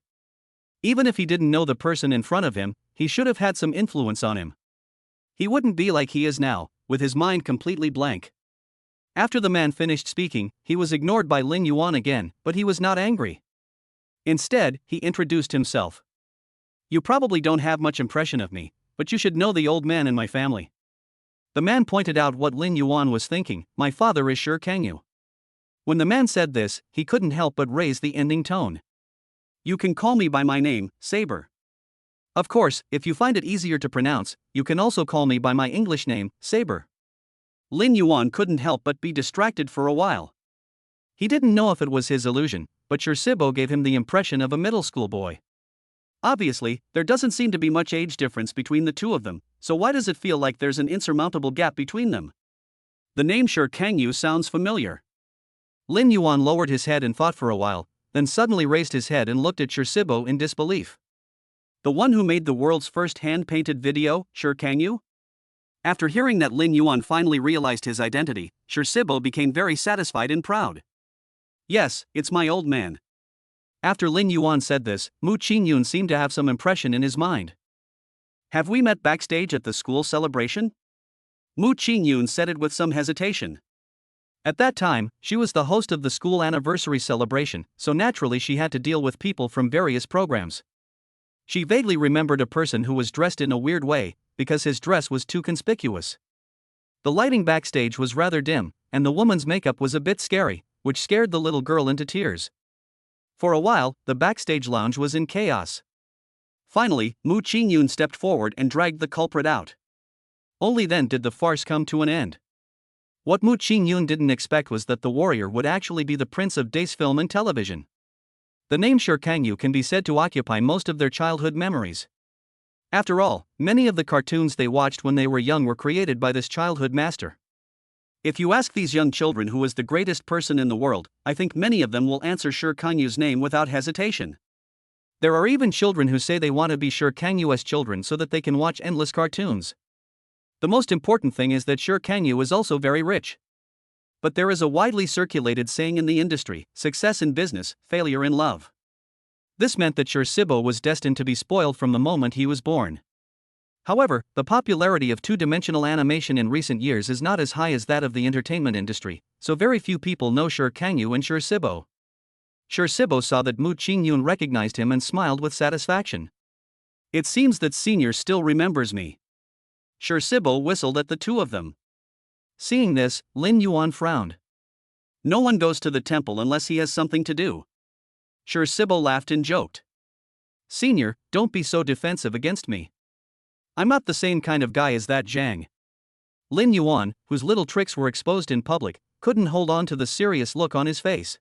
Even if he didn't know the person in front of him, he should have had some influence on him. He wouldn't be like he is now, with his mind completely blank. After the man finished speaking, he was ignored by Lin Yuan again, but he was not angry. Instead, he introduced himself. "You probably don't have much impression of me, but you should know the old man in my family." The man pointed out what Lin Yuan was thinking. "My father is Shi Kangyu." When the man said this, he couldn't help but raise the ending tone. "You can call me by my name, Saber. Of course, if you find it easier to pronounce, you can also call me by my English name, Saber." Lin Yuan couldn't help but be distracted for a while. He didn't know if it was his illusion, but Shibo gave him the impression of a middle school boy. Obviously, there doesn't seem to be much age difference between the two of them, so why does it feel like there's an insurmountable gap between them? The name Shi Kangyu sounds familiar. Lin Yuan lowered his head and thought for a while, then suddenly raised his head and looked at Shibo in disbelief. "The one who made the world's first hand-painted video, Shi Kangyu?" After hearing that Lin Yuan finally realized his identity, Shibo became very satisfied and proud. "Yes, it's my old man." After Lin Yuan said this, Mu Ching Yun seemed to have some impression in his mind. "Have we met backstage at the school celebration?" Mu Ching Yun said it with some hesitation. At that time, she was the host of the school anniversary celebration, so naturally she had to deal with people from various programs. She vaguely remembered a person who was dressed in a weird way, because his dress was too conspicuous. The lighting backstage was rather dim, and the woman's makeup was a bit scary, which scared the little girl into tears. For a while, the backstage lounge was in chaos. Finally, Mu Ching Yun stepped forward and dragged the culprit out. Only then did the farce come to an end. What Mu Ching Yun didn't expect was that the warrior would actually be the prince of Dace film and television. The name Shi Kangyu can be said to occupy most of their childhood memories. After all, many of the cartoons they watched when they were young were created by this childhood master. If you ask these young children who is the greatest person in the world, I think many of them will answer Shi Kangyu's name without hesitation. There are even children who say they want to be Shi Kangyu's children so that they can watch endless cartoons. The most important thing is that Shi Kangyu is also very rich. But there is a widely circulated saying in the industry: success in business, failure in love. This meant that Shi Sibo was destined to be spoiled from the moment he was born. However, the popularity of two-dimensional animation in recent years is not as high as that of the entertainment industry, so very few people know Shi Kangyu and Shi Sibo. Shi Sibo saw that Mu Ching Yun recognized him and smiled with satisfaction. It seems that Senior still remembers me. Shi Sibo whistled at the two of them. Seeing this, Lin Yuan frowned. No one goes to the temple unless he has something to do. Shi Sibo laughed and joked. Senior, don't be so defensive against me. I'm not the same kind of guy as that Zhang. Lin Yuan, whose little tricks were exposed in public, couldn't hold on to the serious look on his face.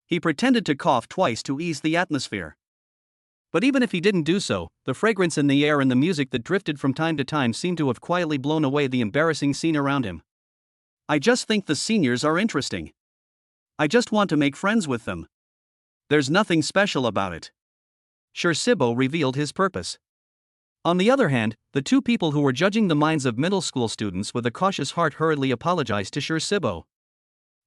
He pretended to cough twice to ease the atmosphere. But even if he didn't do so, the fragrance in the air and the music that drifted from time to time seemed to have quietly blown away the embarrassing scene around him. I just think the seniors are interesting. I just want to make friends with them. There's nothing special about it. Shi Sibo revealed his purpose. On the other hand, the two people who were judging the minds of middle school students with a cautious heart hurriedly apologized to Shi Sibo.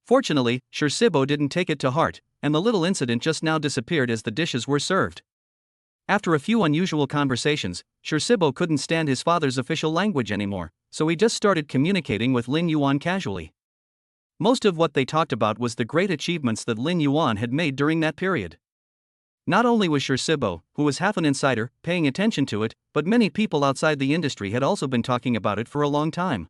Fortunately, Shi Sibo didn't take it to heart, and the little incident just now disappeared as the dishes were served. After a few unusual conversations, Shi Sibo couldn't stand his father's official language anymore, so he just started communicating with Lin Yuan casually. Most of what they talked about was the great achievements that Lin Yuan had made during that period. Not only was Shi Sibo, who was half an insider, paying attention to it, but many people outside the industry had also been talking about it for a long time.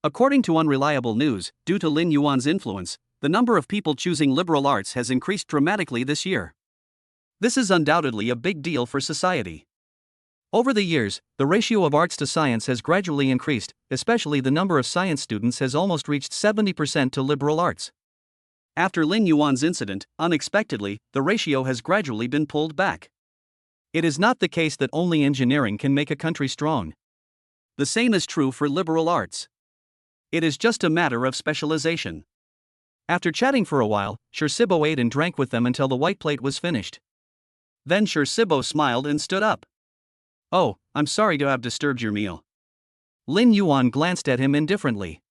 According to unreliable news, due to Lin Yuan's influence, the number of people choosing liberal arts has increased dramatically this year. This is undoubtedly a big deal for society. Over the years, the ratio of arts to science has gradually increased, especially the number of science students has almost reached 70% to liberal arts. After Lin Yuan's incident, unexpectedly, the ratio has gradually been pulled back. It is not the case that only engineering can make a country strong. The same is true for liberal arts. It is just a matter of specialization. After chatting for a while, Shi Sibo ate and drank with them until the white plate was finished. Then Shi Sibo smiled and stood up. Oh, I'm sorry to have disturbed your meal. Lin Yuan glanced at him indifferently.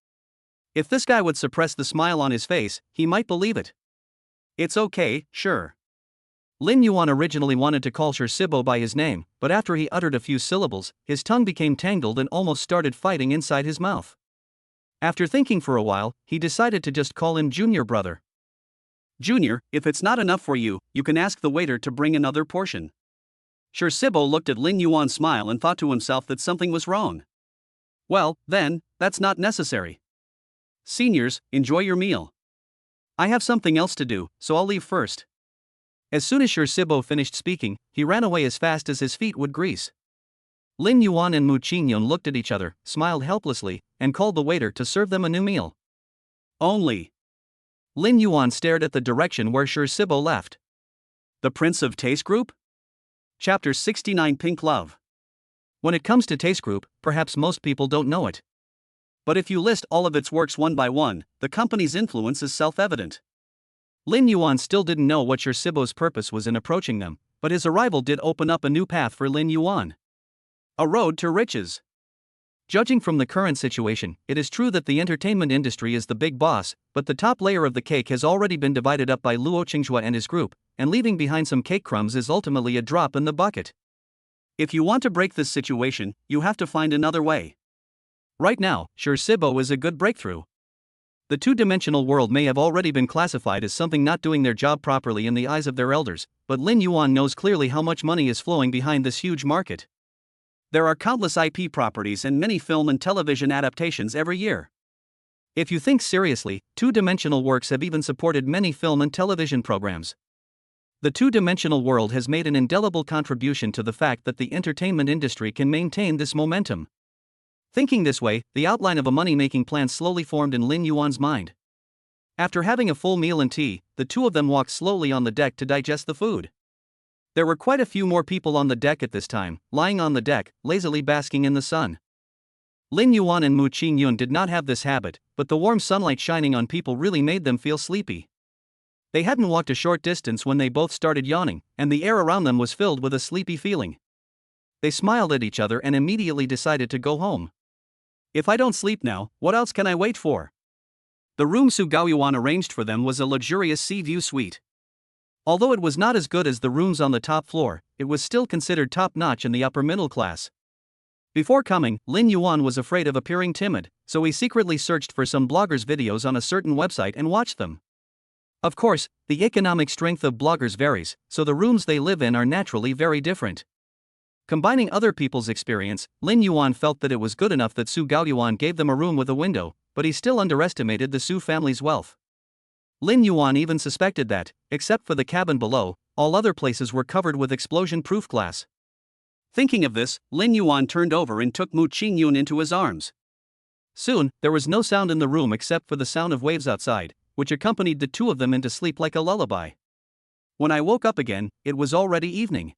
If this guy would suppress the smile on his face, he might believe it. It's okay, sure. Lin Yuan originally wanted to call Shi Sibo by his name, but after he uttered a few syllables, his tongue became tangled and almost started fighting inside his mouth. After thinking for a while, he decided to just call him Junior Brother. Junior, if it's not enough for you, you can ask the waiter to bring another portion. Shi Sibo looked at Lin Yuan's smile and thought to himself that something was wrong. Well, then, that's not necessary. Seniors, enjoy your meal. I have something else to do, so I'll leave first. As soon as Shi Sibo finished speaking, he ran away as fast as his feet would grease. Lin Yuan and Mu Ching Yun looked at each other, smiled helplessly, and called the waiter to serve them a new meal. Only. Lin Yuan stared at the direction where Shi Sibo left. The Prince of Taste Group? Chapter 69 Pink Love. When it comes to Taste Group, perhaps most people don't know it. But if you list all of its works one by one, the company's influence is self-evident. Lin Yuan still didn't know what Shi Sibo's purpose was in approaching them, but his arrival did open up a new path for Lin Yuan. A road to riches. Judging from the current situation, it is true that the entertainment industry is the big boss, but the top layer of the cake has already been divided up by Luo Qingzhua and his group, and leaving behind some cake crumbs is ultimately a drop in the bucket. If you want to break this situation, you have to find another way. Right now, Shi Sibo is a good breakthrough. The two-dimensional world may have already been classified as something not doing their job properly in the eyes of their elders, but Lin Yuan knows clearly how much money is flowing behind this huge market. There are countless IP properties and many film and television adaptations every year. If you think seriously, two-dimensional works have even supported many film and television programs. The two-dimensional world has made an indelible contribution to the fact that the entertainment industry can maintain this momentum. Thinking this way, the outline of a money-making plan slowly formed in Lin Yuan's mind. After having a full meal and tea, the two of them walked slowly on the deck to digest the food. There were quite a few more people on the deck at this time, lying on the deck, lazily basking in the sun. Lin Yuan and Mu Ching Yun did not have this habit, but the warm sunlight shining on people really made them feel sleepy. They hadn't walked a short distance when they both started yawning, and the air around them was filled with a sleepy feeling. They smiled at each other and immediately decided to go home. If I don't sleep now, what else can I wait for? The room Su Gaoyuan arranged for them was a luxurious sea-view suite. Although it was not as good as the rooms on the top floor, it was still considered top-notch in the upper middle class. Before coming, Lin Yuan was afraid of appearing timid, so he secretly searched for some bloggers' videos on a certain website and watched them. Of course, the economic strength of bloggers varies, so the rooms they live in are naturally very different. Combining other people's experience, Lin Yuan felt that it was good enough that Su Gaoyuan gave them a room with a window, but he still underestimated the Su family's wealth. Lin Yuan even suspected that, except for the cabin below, all other places were covered with explosion-proof glass. Thinking of this, Lin Yuan turned over and took Mu Ching Yun into his arms. Soon, there was no sound in the room except for the sound of waves outside, which accompanied the two of them into sleep like a lullaby. When I woke up again, it was already evening.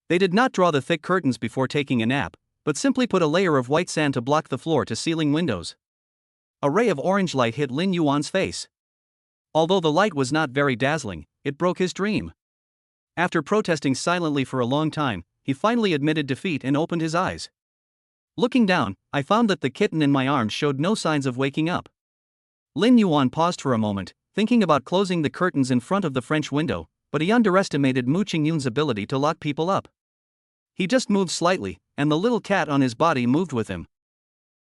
They did not draw the thick curtains before taking a nap, but simply put a layer of white sand to block the floor-to-ceiling windows. A ray of orange light hit Lin Yuan's face. Although the light was not very dazzling, it broke his dream. After protesting silently for a long time, he finally admitted defeat and opened his eyes. Looking down, I found that the kitten in my arms showed no signs of waking up. Lin Yuan paused for a moment, thinking about closing the curtains in front of the French window, but he underestimated Mu Ching Yun's ability to lock people up. He just moved slightly, and the little cat on his body moved with him.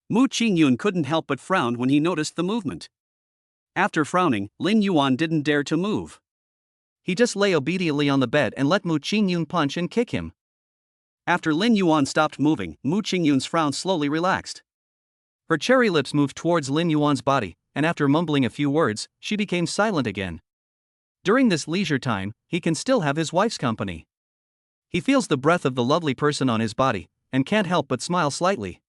Mu Ching Yun couldn't help but frown when he noticed the movement. After frowning, Lin Yuan didn't dare to move. He just lay obediently on the bed and let Mu Ching Yun punch and kick him. After Lin Yuan stopped moving, Mu Ching Yun's frown slowly relaxed. Her cherry lips moved towards Lin Yuan's body, and after mumbling a few words, she became silent again. During this leisure time, he can still have his wife's company. He feels the breath of the lovely person on his body, and can't help but smile slightly.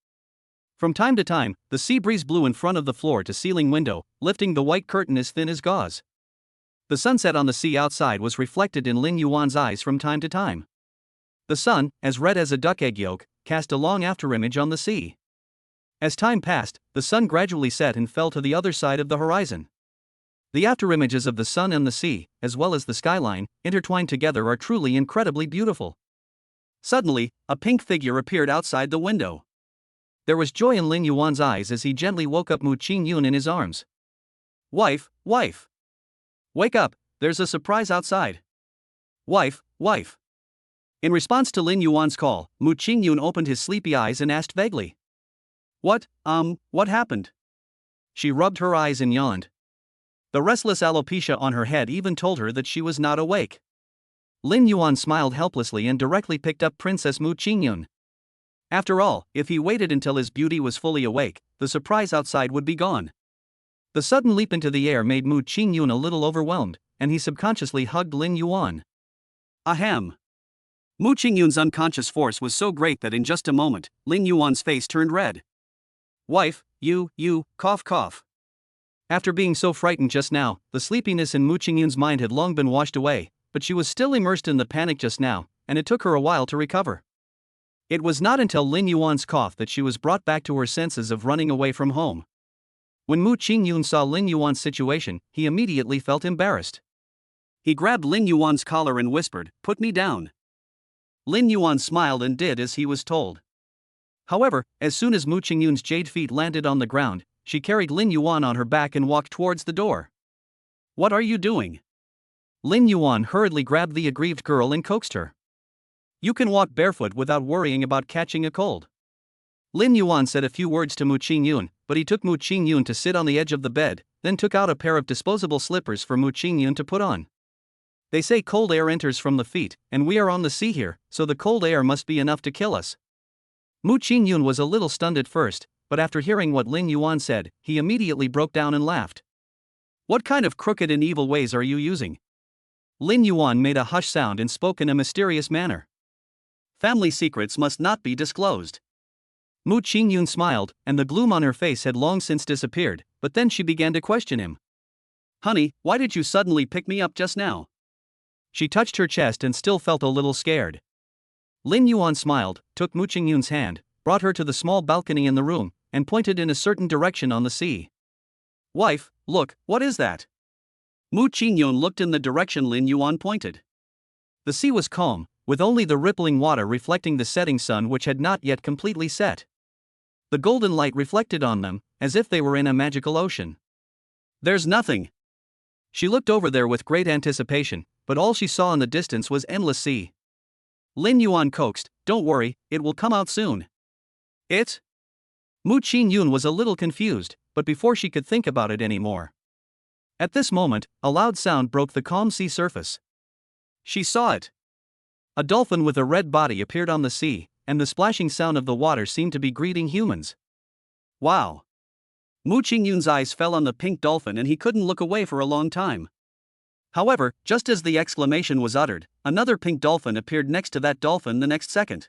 From time to time, the sea breeze blew in front of the floor-to-ceiling window, lifting the white curtain as thin as gauze. The sunset on the sea outside was reflected in Lin Yuan's eyes from time to time. The sun, as red as a duck egg yolk, cast a long afterimage on the sea. As time passed, the sun gradually set and fell to the other side of the horizon. The afterimages of the sun and the sea, as well as the skyline, intertwined together are truly incredibly beautiful. Suddenly, a pink figure appeared outside the window. There was joy in Lin Yuan's eyes as he gently woke up Mu Ching Yun in his arms. Wife, wife! Wake up, there's a surprise outside. Wife, wife! In response to Lin Yuan's call, Mu Ching Yun opened his sleepy eyes and asked vaguely. What happened? She rubbed her eyes and yawned. The restless alopecia on her head even told her that she was not awake. Lin Yuan smiled helplessly and directly picked up Princess Mu Ching Yun. After all, if he waited until his beauty was fully awake, the surprise outside would be gone. The sudden leap into the air made Mu Ching Yun a little overwhelmed, and he subconsciously hugged Lin Yuan. Ahem. Mu Ching Yun's unconscious force was so great that in just a moment, Lin Yuan's face turned red. Wife, you, cough cough. After being so frightened just now, the sleepiness in Mu Ching Yun's mind had long been washed away, but she was still immersed in the panic just now, and it took her a while to recover. It was not until Lin Yuan's cough that she was brought back to her senses of running away from home. When Mu Ching Yun saw Lin Yuan's situation, he immediately felt embarrassed. He grabbed Lin Yuan's collar and whispered, "Put me down." Lin Yuan smiled and did as he was told. However, as soon as Mu Ching Yun's jade feet landed on the ground, she carried Lin Yuan on her back and walked towards the door. What are you doing? Lin Yuan hurriedly grabbed the aggrieved girl and coaxed her. You can walk barefoot without worrying about catching a cold. Lin Yuan said a few words to Mu Ching Yun, but he took Mu Ching Yun to sit on the edge of the bed, then took out a pair of disposable slippers for Mu Ching Yun to put on. They say cold air enters from the feet, and we are on the sea here, so the cold air must be enough to kill us. Mu Ching Yun was a little stunned at first, but after hearing what Lin Yuan said, he immediately broke down and laughed. What kind of crooked and evil ways are you using? Lin Yuan made a hush sound and spoke in a mysterious manner. Family secrets must not be disclosed. Mu Ching Yun smiled, and the gloom on her face had long since disappeared, but then she began to question him. Honey, why did you suddenly pick me up just now? She touched her chest and still felt a little scared. Lin Yuan smiled, took Mu Ching Yun's hand, brought her to the small balcony in the room, and pointed in a certain direction on the sea. Wife, look, what is that? Mu Ching Yun looked in the direction Lin Yuan pointed. The sea was calm, with only the rippling water reflecting the setting sun which had not yet completely set. The golden light reflected on them, as if they were in a magical ocean. There's nothing. She looked over there with great anticipation, but all she saw in the distance was endless sea. Lin Yuan coaxed, "Don't worry, it will come out soon." It? Mu Ching Yun was a little confused, but before she could think about it anymore. At this moment, a loud sound broke the calm sea surface. She saw it. A dolphin with a red body appeared on the sea, and the splashing sound of the water seemed to be greeting humans. Wow! Mu Ching Yun's eyes fell on the pink dolphin and he couldn't look away for a long time. However, just as the exclamation was uttered, another pink dolphin appeared next to that dolphin the next second.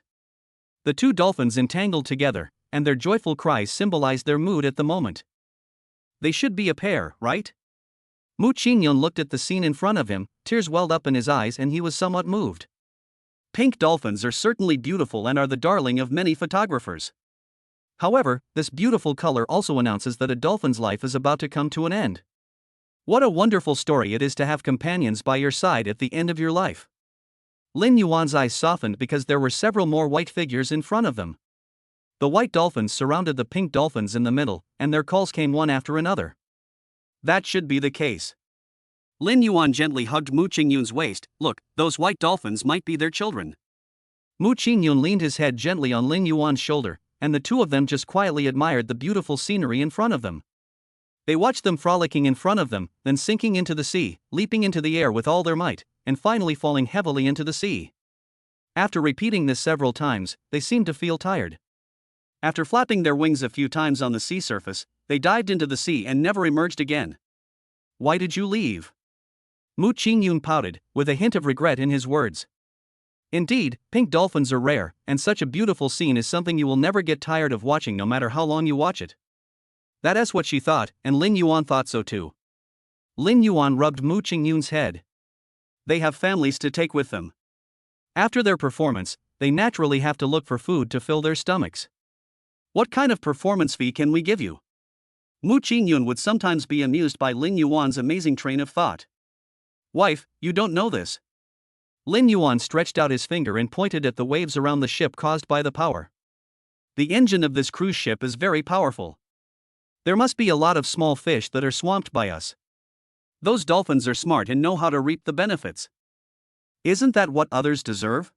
The two dolphins entangled together, and their joyful cries symbolized their mood at the moment. They should be a pair, right? Mu Ching Yun looked at the scene in front of him, tears welled up in his eyes and he was somewhat moved. Pink dolphins are certainly beautiful and are the darling of many photographers. However, this beautiful color also announces that a dolphin's life is about to come to an end. What a wonderful story it is to have companions by your side at the end of your life. Lin Yuan's eyes softened because there were several more white figures in front of them. The white dolphins surrounded the pink dolphins in the middle, and their calls came one after another. That should be the case. Lin Yuan gently hugged Mu Ching Yun's waist. Look, those white dolphins might be their children. Mu Ching Yun leaned his head gently on Lin Yuan's shoulder, and the two of them just quietly admired the beautiful scenery in front of them. They watched them frolicking in front of them, then sinking into the sea, leaping into the air with all their might, and finally falling heavily into the sea. After repeating this several times, they seemed to feel tired. After flapping their wings a few times on the sea surface, they dived into the sea and never emerged again. Why did you leave? Mu Ching Yun pouted, with a hint of regret in his words. Indeed, pink dolphins are rare, and such a beautiful scene is something you will never get tired of watching no matter how long you watch it. That is what she thought, and Lin Yuan thought so too. Lin Yuan rubbed Mu Ching Yun's head. They have families to take with them. After their performance, they naturally have to look for food to fill their stomachs. What kind of performance fee can we give you? Mu Ching Yun would sometimes be amused by Lin Yuan's amazing train of thought. Wife, you don't know this. Lin Yuan stretched out his finger and pointed at the waves around the ship caused by the power. The engine of this cruise ship is very powerful. There must be a lot of small fish that are swamped by us. Those dolphins are smart and know how to reap the benefits. Isn't that what others deserve?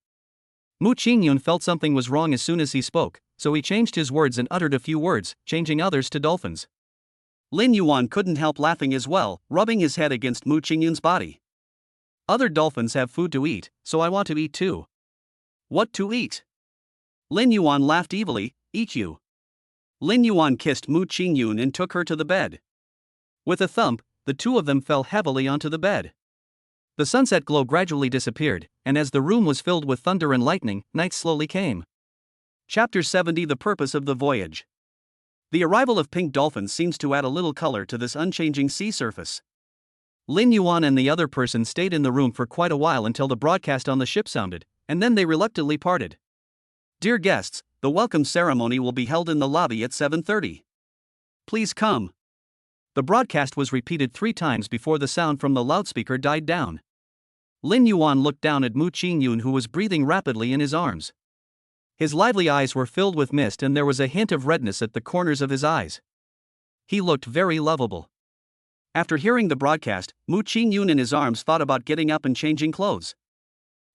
Mu Ching Yun felt something was wrong as soon as he spoke, so he changed his words and uttered a few words, changing others to dolphins. Lin Yuan couldn't help laughing as well, rubbing his head against Mu Ching Yun's body. Other dolphins have food to eat, so I want to eat too. What to eat? Lin Yuan laughed evilly. Eat you. Lin Yuan kissed Mu Ching Yun and took her to the bed. With a thump, the two of them fell heavily onto the bed. The sunset glow gradually disappeared, and as the room was filled with thunder and lightning, night slowly came. Chapter 70 The Purpose of the Voyage. The arrival of pink dolphins seems to add a little color to this unchanging sea surface. Lin Yuan and the other person stayed in the room for quite a while until the broadcast on the ship sounded, and then they reluctantly parted. Dear guests, the welcome ceremony will be held in the lobby at 7:30. Please come. The broadcast was repeated 3 times before the sound from the loudspeaker died down. Lin Yuan looked down at Mu Ching Yun, who was breathing rapidly in his arms. His lively eyes were filled with mist and there was a hint of redness at the corners of his eyes. He looked very lovable. After hearing the broadcast, Mu Ching Yun in his arms thought about getting up and changing clothes.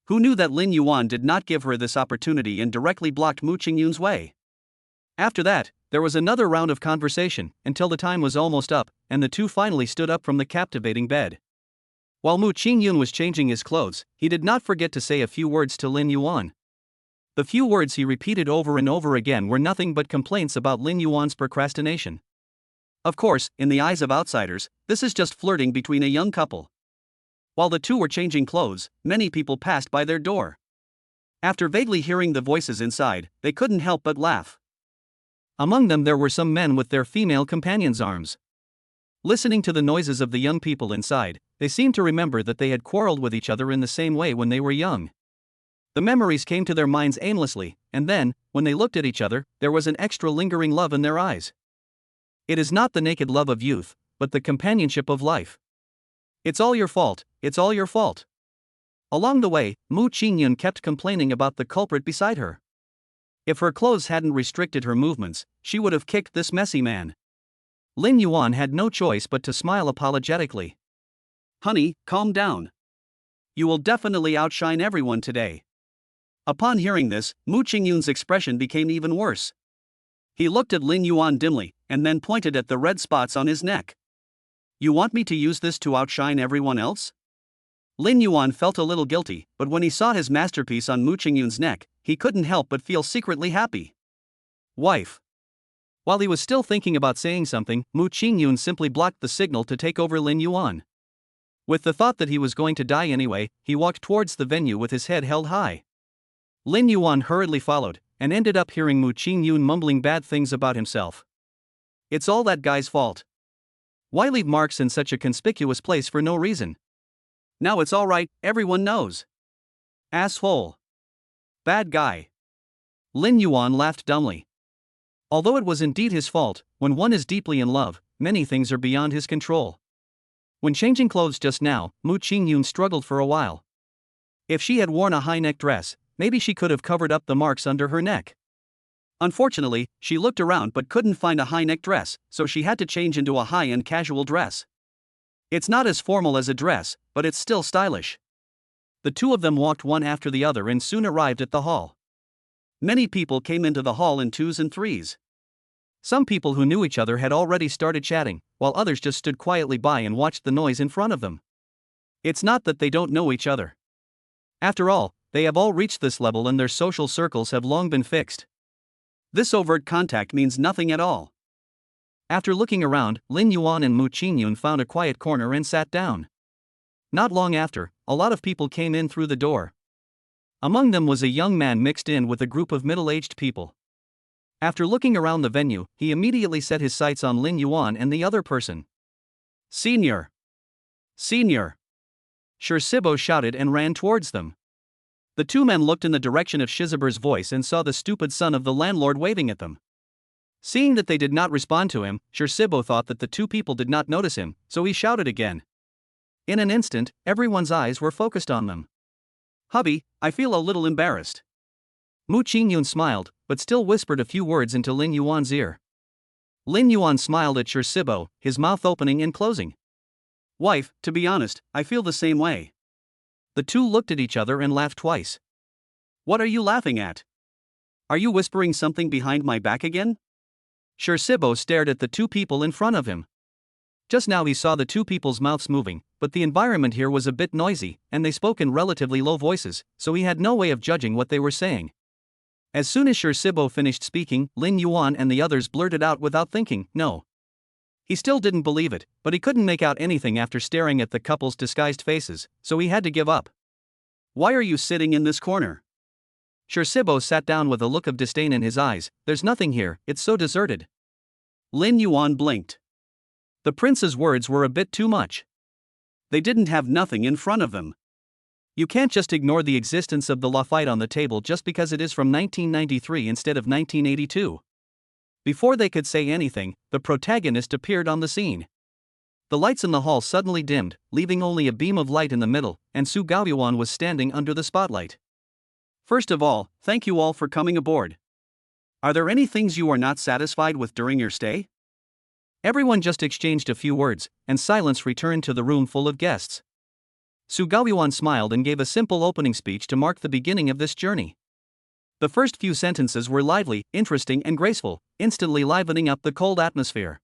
Who knew that Lin Yuan did not give her this opportunity and directly blocked Mu Ching Yun's way? After that, there was another round of conversation, until the time was almost up, and the two finally stood up from the captivating bed. While Mu Ching Yun was changing his clothes, he did not forget to say a few words to Lin Yuan. The few words he repeated over and over again were nothing but complaints about Lin Yuan's procrastination. Of course, in the eyes of outsiders, this is just flirting between a young couple. While the two were changing clothes, many people passed by their door. After vaguely hearing the voices inside, they couldn't help but laugh. Among them there were some men with their female companions' arms. Listening to the noises of the young people inside, they seemed to remember that they had quarreled with each other in the same way when they were young. The memories came to their minds aimlessly, and then, when they looked at each other, there was an extra lingering love in their eyes. It is not the naked love of youth, but the companionship of life. It's all your fault, it's all your fault. Along the way, Mu Ching Yun kept complaining about the culprit beside her. If her clothes hadn't restricted her movements, she would have kicked this messy man. Lin Yuan had no choice but to smile apologetically. Honey, calm down. You will definitely outshine everyone today. Upon hearing this, Mu Ching Yun's expression became even worse. He looked at Lin Yuan dimly, and then pointed at the red spots on his neck. You want me to use this to outshine everyone else? Lin Yuan felt a little guilty, but when he saw his masterpiece on Mu Ching Yun's neck, he couldn't help but feel secretly happy. Wife. While he was still thinking about saying something, Mu Ching Yun simply blocked the signal to take over Lin Yuan. With the thought that he was going to die anyway, he walked towards the venue with his head held high. Lin Yuan hurriedly followed, and ended up hearing Mu Ching Yun mumbling bad things about himself. It's all that guy's fault. Why leave marks in such a conspicuous place for no reason? Now it's alright, everyone knows. Asshole. Bad guy. Lin Yuan laughed dumbly. Although it was indeed his fault, when one is deeply in love, many things are beyond his control. When changing clothes just now, Mu Ching Yun struggled for a while. If she had worn a high-neck dress, maybe she could have covered up the marks under her neck. Unfortunately, she looked around but couldn't find a high-neck dress, so she had to change into a high-end casual dress. It's not as formal as a dress, but it's still stylish. The two of them walked one after the other and soon arrived at the hall. Many people came into the hall in twos and threes. Some people who knew each other had already started chatting, while others just stood quietly by and watched the noise in front of them. It's not that they don't know each other. After all, they have all reached this level and their social circles have long been fixed. This overt contact means nothing at all. After looking around, Lin Yuan and Mu Ching Yun found a quiet corner and sat down. Not long after, a lot of people came in through the door. Among them was a young man mixed in with a group of middle-aged people. After looking around the venue, he immediately set his sights on Lin Yuan and the other person. Senior! Senior! Shibo shouted and ran towards them. The two men looked in the direction of Shizuber's voice and saw the stupid son of the landlord waving at them. Seeing that they did not respond to him, Shibo thought that the two people did not notice him, so he shouted again. In an instant, everyone's eyes were focused on them. Hubby, I feel a little embarrassed. Mu Ching Yun smiled, but still whispered a few words into Lin Yuan's ear. Lin Yuan smiled at Shibo, his mouth opening and closing. Wife, to be honest, I feel the same way. The two looked at each other and laughed twice. What are you laughing at? Are you whispering something behind my back again? Shibo stared at the two people in front of him. Just now he saw the two people's mouths moving, but the environment here was a bit noisy, and they spoke in relatively low voices, so he had no way of judging what they were saying. As soon as Shibo finished speaking, Lin Yuan and the others blurted out without thinking, no. He still didn't believe it, but he couldn't make out anything after staring at the couple's disguised faces, so he had to give up. Why are you sitting in this corner? Shibo sat down with a look of disdain in his eyes. There's nothing here, it's so deserted. Lin Yuan blinked. The prince's words were a bit too much. They didn't have nothing in front of them. You can't just ignore the existence of the Lafite on the table just because it is from 1993 instead of 1982. Before they could say anything, the protagonist appeared on the scene. The lights in the hall suddenly dimmed, leaving only a beam of light in the middle, and Su Gaoyuan was standing under the spotlight. First of all, thank you all for coming aboard. Are there any things you are not satisfied with during your stay? Everyone just exchanged a few words, and silence returned to the room full of guests. Su Gaoyuan smiled and gave a simple opening speech to mark the beginning of this journey. The first few sentences were lively, interesting and graceful, instantly livening up the cold atmosphere.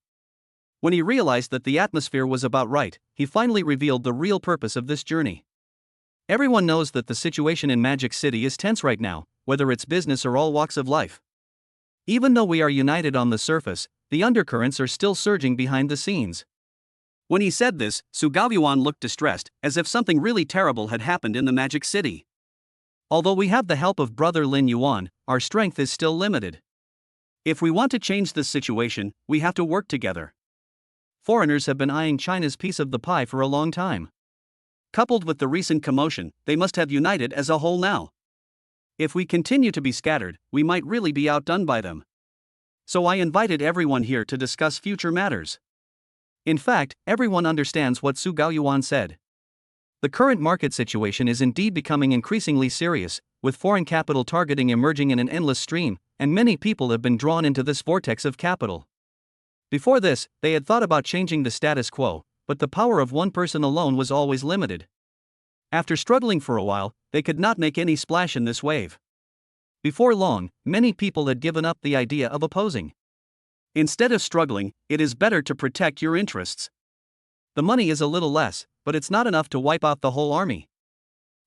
When he realized that the atmosphere was about right, he finally revealed the real purpose of this journey. Everyone knows that the situation in Magic City is tense right now, whether it's business or all walks of life. Even though we are united on the surface, the undercurrents are still surging behind the scenes. When he said this, Su Gaoyuan looked distressed, as if something really terrible had happened in the Magic City. Although we have the help of brother Lin Yuan, our strength is still limited. If we want to change this situation, we have to work together. Foreigners have been eyeing China's piece of the pie for a long time. Coupled with the recent commotion, they must have united as a whole now. If we continue to be scattered, we might really be outdone by them. So I invited everyone here to discuss future matters. In fact, everyone understands what Su Gaoyuan said. The current market situation is indeed becoming increasingly serious, with foreign capital targeting emerging in an endless stream, and many people have been drawn into this vortex of capital. Before this, they had thought about changing the status quo, but the power of one person alone was always limited. After struggling for a while, they could not make any splash in this wave. Before long, many people had given up the idea of opposing. Instead of struggling, it is better to protect your interests. The money is a little less, but it's not enough to wipe out the whole army.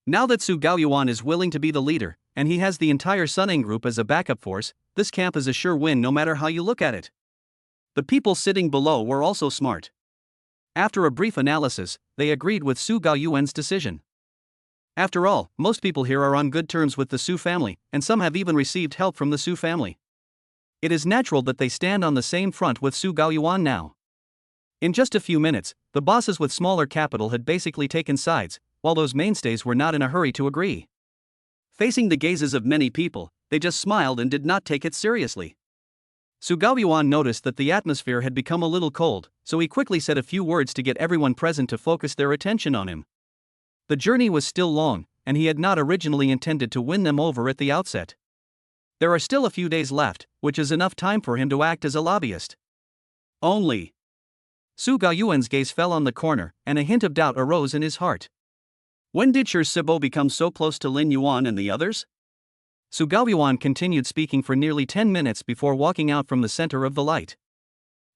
Now that Su Gaoyuan is willing to be the leader, and he has the entire Suning group as a backup force, this camp is a sure win no matter how you look at it. The people sitting below were also smart. After a brief analysis, they agreed with Su Gaoyuan's decision. After all, most people here are on good terms with the Su family, and some have even received help from the Su family. It is natural that they stand on the same front with Su Gaoyuan now. In just a few minutes, the bosses with smaller capital had basically taken sides, while those mainstays were not in a hurry to agree. Facing the gazes of many people, they just smiled and did not take it seriously. Su Gaoyuan noticed that the atmosphere had become a little cold, so he quickly said a few words to get everyone present to focus their attention on him. The journey was still long, and he had not originally intended to win them over at the outset. There are still a few days left, which is enough time for him to act as a lobbyist. Only. Su Gaoyuan's gaze fell on the corner, and a hint of doubt arose in his heart. When did Shi Sibo become so close to Lin Yuan and the others? Su Gaoyuan continued speaking for nearly 10 minutes before walking out from the center of the light.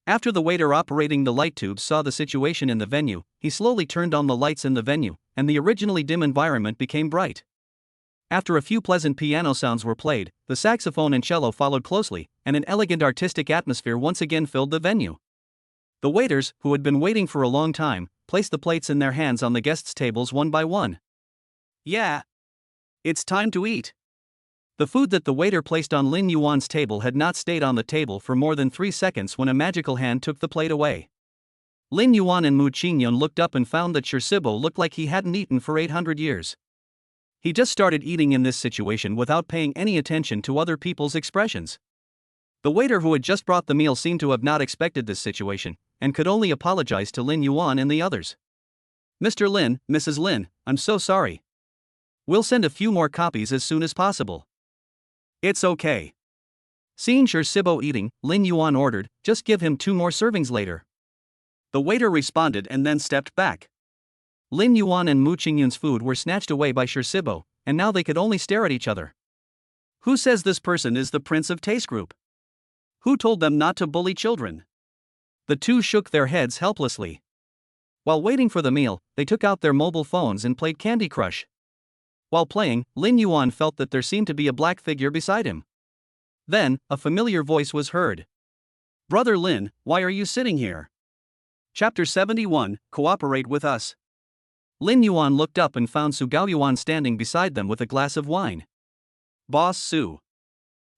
After the waiter operating the light tubes saw the situation in the venue, he slowly turned on the lights in the venue, and the originally dim environment became bright. After a few pleasant piano sounds were played, the saxophone and cello followed closely, and an elegant artistic atmosphere once again filled the venue. The waiters, who had been waiting for a long time, placed the plates in their hands on the guests' tables one by one. Yeah. It's time to eat. The food that the waiter placed on Lin Yuan's table had not stayed on the table for more than 3 seconds when a magical hand took the plate away. Lin Yuan and Mu Ching Yun looked up and found that Shi Sibo looked like he hadn't eaten for 800 years. He just started eating in this situation without paying any attention to other people's expressions. The waiter who had just brought the meal seemed to have not expected this situation, and could only apologize to Lin Yuan and the others. Mr. Lin, Mrs. Lin, I'm so sorry. We'll send a few more copies as soon as possible. It's okay. Seeing Shi Sibo eating, Lin Yuan ordered, just give him 2 more servings later. The waiter responded and then stepped back. Lin Yuan and Mu Ching Yun's food were snatched away by Shi Sibo, and now they could only stare at each other. Who says this person is the Prince of Taste Group? Who told them not to bully children? The two shook their heads helplessly. While waiting for the meal, they took out their mobile phones and played Candy Crush. While playing, Lin Yuan felt that there seemed to be a black figure beside him. Then, a familiar voice was heard. Brother Lin, why are you sitting here? Chapter 71, Cooperate with us. Lin Yuan looked up and found Su Gaoyuan standing beside them with a glass of wine. Boss Su.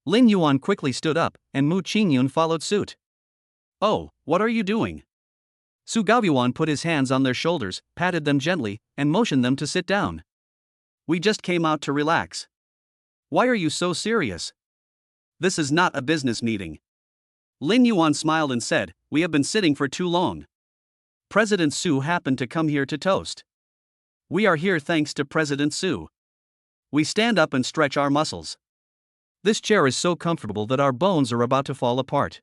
Lin Yuan quickly stood up, and Mu Ching Yun followed suit. Oh, what are you doing? Su Gaoyuan put his hands on their shoulders, patted them gently, and motioned them to sit down. We just came out to relax. Why are you so serious? This is not a business meeting. Lin Yuan smiled and said, we have been sitting for too long. President Su happened to come here to toast. We are here thanks to President Su. We stand up and stretch our muscles. This chair is so comfortable that our bones are about to fall apart.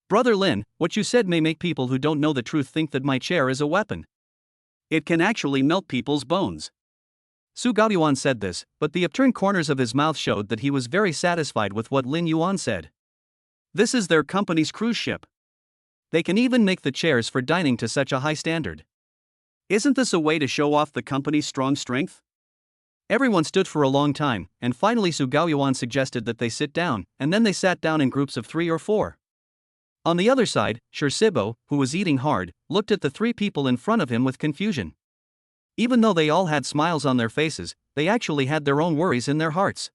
Brother Lin, what you said may make people who don't know the truth think that my chair is a weapon. It can actually melt people's bones. Su Gaoyuan said this, but the upturned corners of his mouth showed that he was very satisfied with what Lin Yuan said. This is their company's cruise ship. They can even make the chairs for dining to such a high standard. Isn't this a way to show off the company's strong strength? Everyone stood for a long time, and finally Su Gaoyuan suggested that they sit down, and then they sat down in groups of 3 or 4. On the other side, Shi Sibo, who was eating hard, looked at the 3 people in front of him with confusion. Even though they all had smiles on their faces, they actually had their own worries in their hearts.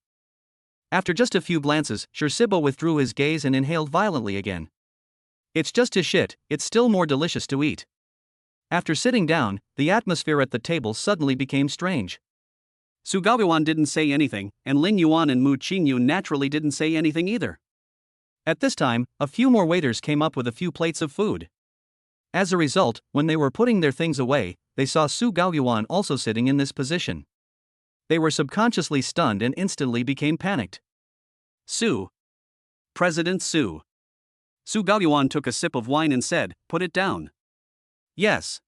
After just a few glances, Shi Sibo withdrew his gaze and inhaled violently again. It's just his shit, it's still more delicious to eat. After sitting down, the atmosphere at the table suddenly became strange. Su Gaoyuan didn't say anything, and Lin Yuan and Mu Ching Yun naturally didn't say anything either. At this time, a few more waiters came up with a few plates of food. As a result, when they were putting their things away, they saw Su Gaoyuan also sitting in this position. They were subconsciously stunned and instantly became panicked. Su. President Su. Su Gaoyuan took a sip of wine and said, "Put it down." Yes.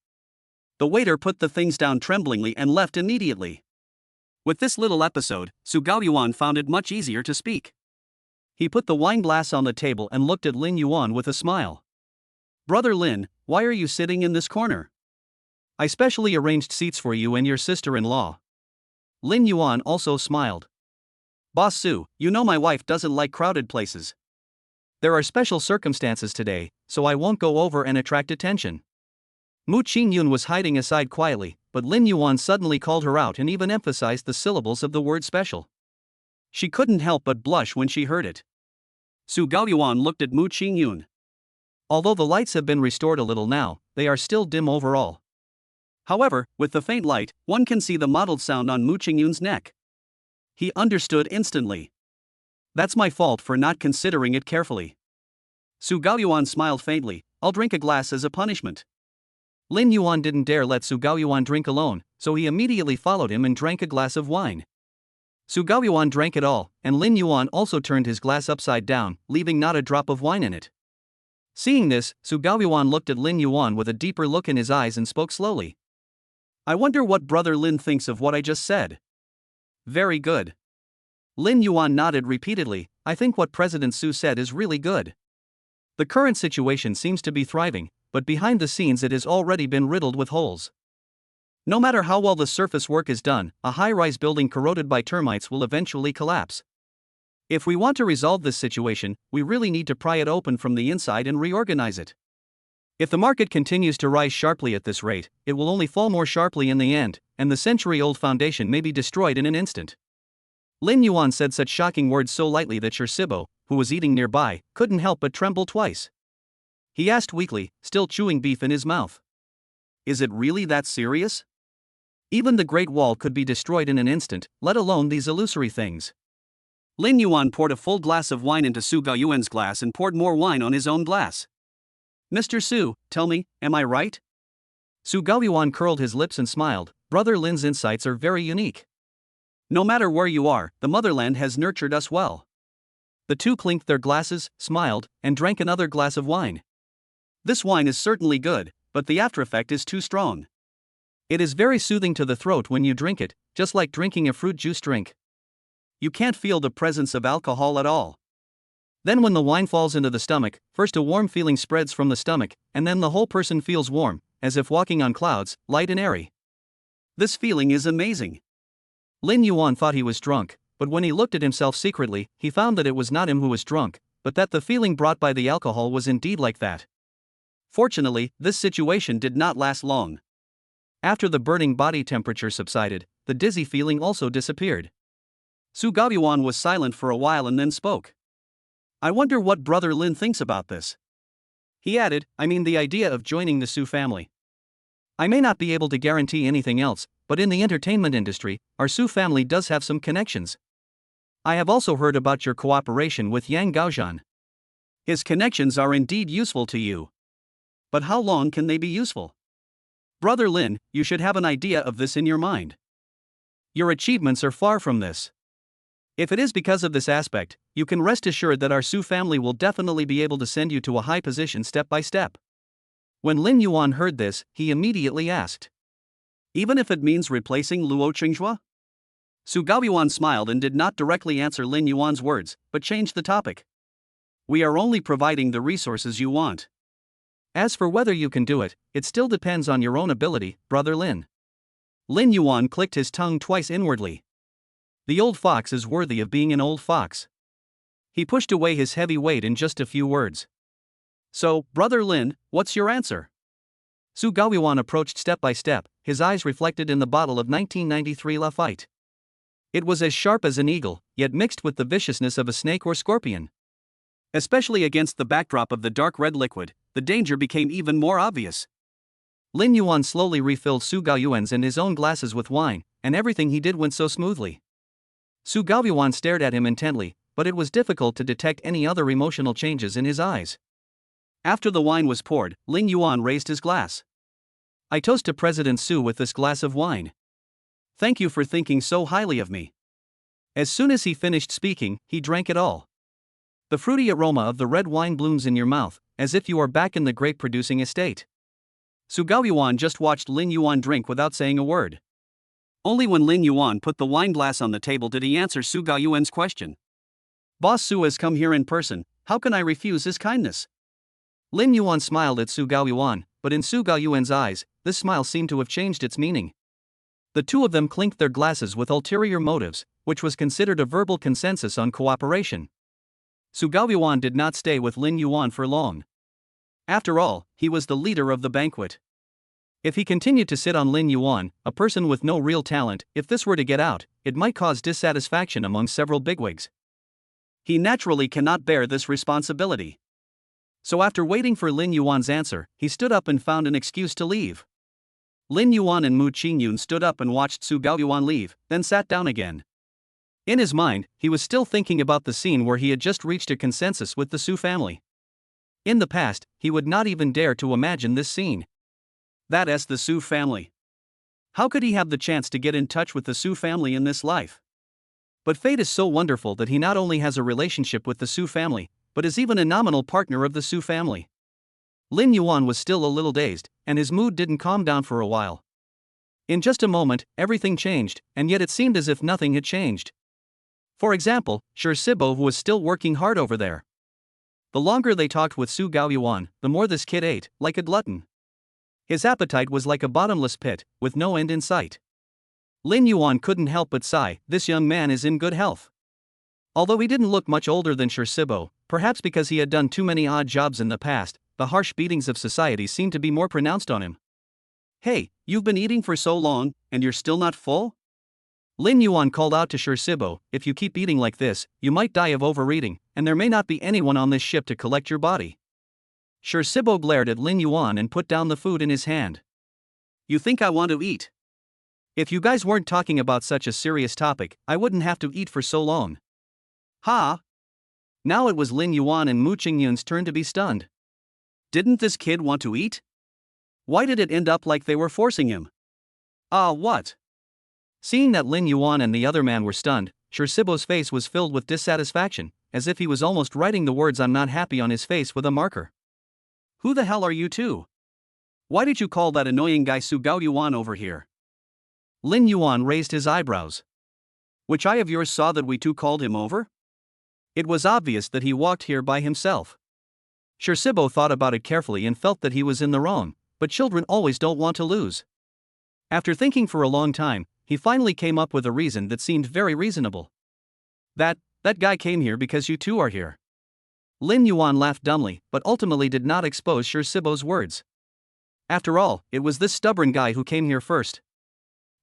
The waiter put the things down tremblingly and left immediately. With this little episode, Su Gaoyuan found it much easier to speak. He put the wine glass on the table and looked at Lin Yuan with a smile. "Brother Lin, why are you sitting in this corner? I specially arranged seats for you and your sister-in-law." Lin Yuan also smiled. "Boss Su, you know my wife doesn't like crowded places. There are special circumstances today, so I won't go over and attract attention." Mu Ching Yun was hiding aside quietly, but Lin Yuan suddenly called her out and even emphasized the syllables of the word special. She couldn't help but blush when she heard it. Su Gaoyuan looked at Mu Ching Yun. Although the lights have been restored a little now, they are still dim overall. However, with the faint light, one can see the mottled sound on Mu Ching Yun's neck. He understood instantly. "That's my fault for not considering it carefully." Su Gaoyuan smiled faintly. "I'll drink a glass as a punishment." Lin Yuan didn't dare let Su Gaoyuan drink alone, so he immediately followed him and drank a glass of wine. Su Gaoyuan drank it all, and Lin Yuan also turned his glass upside down, leaving not a drop of wine in it. Seeing this, Su Gaoyuan looked at Lin Yuan with a deeper look in his eyes and spoke slowly. "I wonder what Brother Lin thinks of what I just said." "Very good." Lin Yuan nodded repeatedly. "I think what President Su said is really good. The current situation seems to be thriving, but behind the scenes it has already been riddled with holes. No matter how well the surface work is done, a high-rise building corroded by termites will eventually collapse. If we want to resolve this situation, we really need to pry it open from the inside and reorganize it. If the market continues to rise sharply at this rate, it will only fall more sharply in the end, and the century-old foundation may be destroyed in an instant." Lin Yuan said such shocking words so lightly that Sibo, who was eating nearby, couldn't help but tremble twice. He asked weakly, still chewing beef in his mouth. "Is it really that serious? Even the Great Wall could be destroyed in an instant, let alone these illusory things." Lin Yuan poured a full glass of wine into Su Gaoyuan's glass and poured more wine on his own glass. "Mr. Su, tell me, am I right?" Su Gaoyuan curled his lips and smiled. "Brother Lin's insights are very unique. No matter where you are, the motherland has nurtured us well." The two clinked their glasses, smiled, and drank another glass of wine. "This wine is certainly good, but the after effect is too strong. It is very soothing to the throat when you drink it, just like drinking a fruit juice drink. You can't feel the presence of alcohol at all. Then when the wine falls into the stomach, first a warm feeling spreads from the stomach, and then the whole person feels warm, as if walking on clouds, light and airy. This feeling is amazing." Lin Yuan thought he was drunk, but when he looked at himself secretly, he found that it was not him who was drunk, but that the feeling brought by the alcohol was indeed like that. Fortunately, this situation did not last long. After the burning body temperature subsided, the dizzy feeling also disappeared. Su Gaoyuan was silent for a while and then spoke. "I wonder what Brother Lin thinks about this." He added, "I mean the idea of joining the Su family. I may not be able to guarantee anything else, but in the entertainment industry, our Su family does have some connections. I have also heard about your cooperation with Yang Gaozhan. His connections are indeed useful to you. But how long can they be useful? Brother Lin, you should have an idea of this in your mind. Your achievements are far from this. If it is because of this aspect, you can rest assured that our Su family will definitely be able to send you to a high position step by step." When Lin Yuan heard this, he immediately asked, "Even if it means replacing Luo Qingzhua?" Su Gaoyuan smiled and did not directly answer Lin Yuan's words, but changed the topic. "We are only providing the resources you want. As for whether you can do it, it still depends on your own ability, Brother Lin." Lin Yuan clicked his tongue twice inwardly. The old fox is worthy of being an old fox. He pushed away his heavy weight in just a few words. "So, Brother Lin, what's your answer?" Su Gaoyuan approached step by step, his eyes reflected in the bottle of 1993 Lafite. It was as sharp as an eagle, yet mixed with the viciousness of a snake or scorpion. Especially against the backdrop of the dark red liquid, the danger became even more obvious. Lin Yuan slowly refilled Su Gaoyuan's and his own glasses with wine, and everything he did went so smoothly. Su Gaoyuan stared at him intently, but it was difficult to detect any other emotional changes in his eyes. After the wine was poured, Lin Yuan raised his glass. "I toast to President Su with this glass of wine. Thank you for thinking so highly of me." As soon as he finished speaking, he drank it all. The fruity aroma of the red wine blooms in your mouth, as if you are back in the grape-producing estate. Su Gaoyuan just watched Lin Yuan drink without saying a word. Only when Lin Yuan put the wine glass on the table did he answer Su Gaoyuan's question. "Boss Su has come here in person, how can I refuse his kindness?" Lin Yuan smiled at Su Gaoyuan, but in Su Gaoyuan's eyes, this smile seemed to have changed its meaning. The two of them clinked their glasses with ulterior motives, which was considered a verbal consensus on cooperation. Su Gaoyuan did not stay with Lin Yuan for long. After all, he was the leader of the banquet. If he continued to sit on Lin Yuan, a person with no real talent, if this were to get out, it might cause dissatisfaction among several bigwigs. He naturally cannot bear this responsibility. So after waiting for Lin Yuan's answer, he stood up and found an excuse to leave. Lin Yuan and Mu Ching Yun stood up and watched Su Gaoyuan leave, then sat down again. In his mind, he was still thinking about the scene where he had just reached a consensus with the Su family. In the past, he would not even dare to imagine this scene. That is the Su family. How could he have the chance to get in touch with the Su family in this life? But fate is so wonderful that he not only has a relationship with the Su family, but is even a nominal partner of the Su family. Lin Yuan was still a little dazed, and his mood didn't calm down for a while. In just a moment, everything changed, and yet it seemed as if nothing had changed. For example, Sibo was still working hard over there. The longer they talked with Su Gaoyuan, the more this kid ate, like a glutton. His appetite was like a bottomless pit, with no end in sight. Lin Yuan couldn't help but sigh, this young man is in good health. Although he didn't look much older than Sibo, perhaps because he had done too many odd jobs in the past, the harsh beatings of society seemed to be more pronounced on him. "Hey, you've been eating for so long, and you're still not full?" Lin Yuan called out to Sibo, "If you keep eating like this, you might die of overeating, and there may not be anyone on this ship to collect your body." Sibo glared at Lin Yuan and put down the food in his hand. "You think I want to eat? If you guys weren't talking about such a serious topic, I wouldn't have to eat for so long." "Ha!" Now it was Lin Yuan and Mu Ching Yun's turn to be stunned. Didn't this kid want to eat? Why did it end up like they were forcing him? What? Seeing that Lin Yuan and the other man were stunned, Sibo's face was filled with dissatisfaction, as if he was almost writing the words "I'm not happy" on his face with a marker. "Who the hell are you two? Why did you call that annoying guy Su Gaoyuan over here?" Lin Yuan raised his eyebrows. "Which eye of yours saw that we two called him over?" It was obvious that he walked here by himself. Sibo thought about it carefully and felt that he was in the wrong, but children always don't want to lose. After thinking for a long time, he finally came up with a reason that seemed very reasonable. That guy came here because you two are here." Lin Yuan laughed dumbly, but ultimately did not expose Sibo's words. After all, it was this stubborn guy who came here first.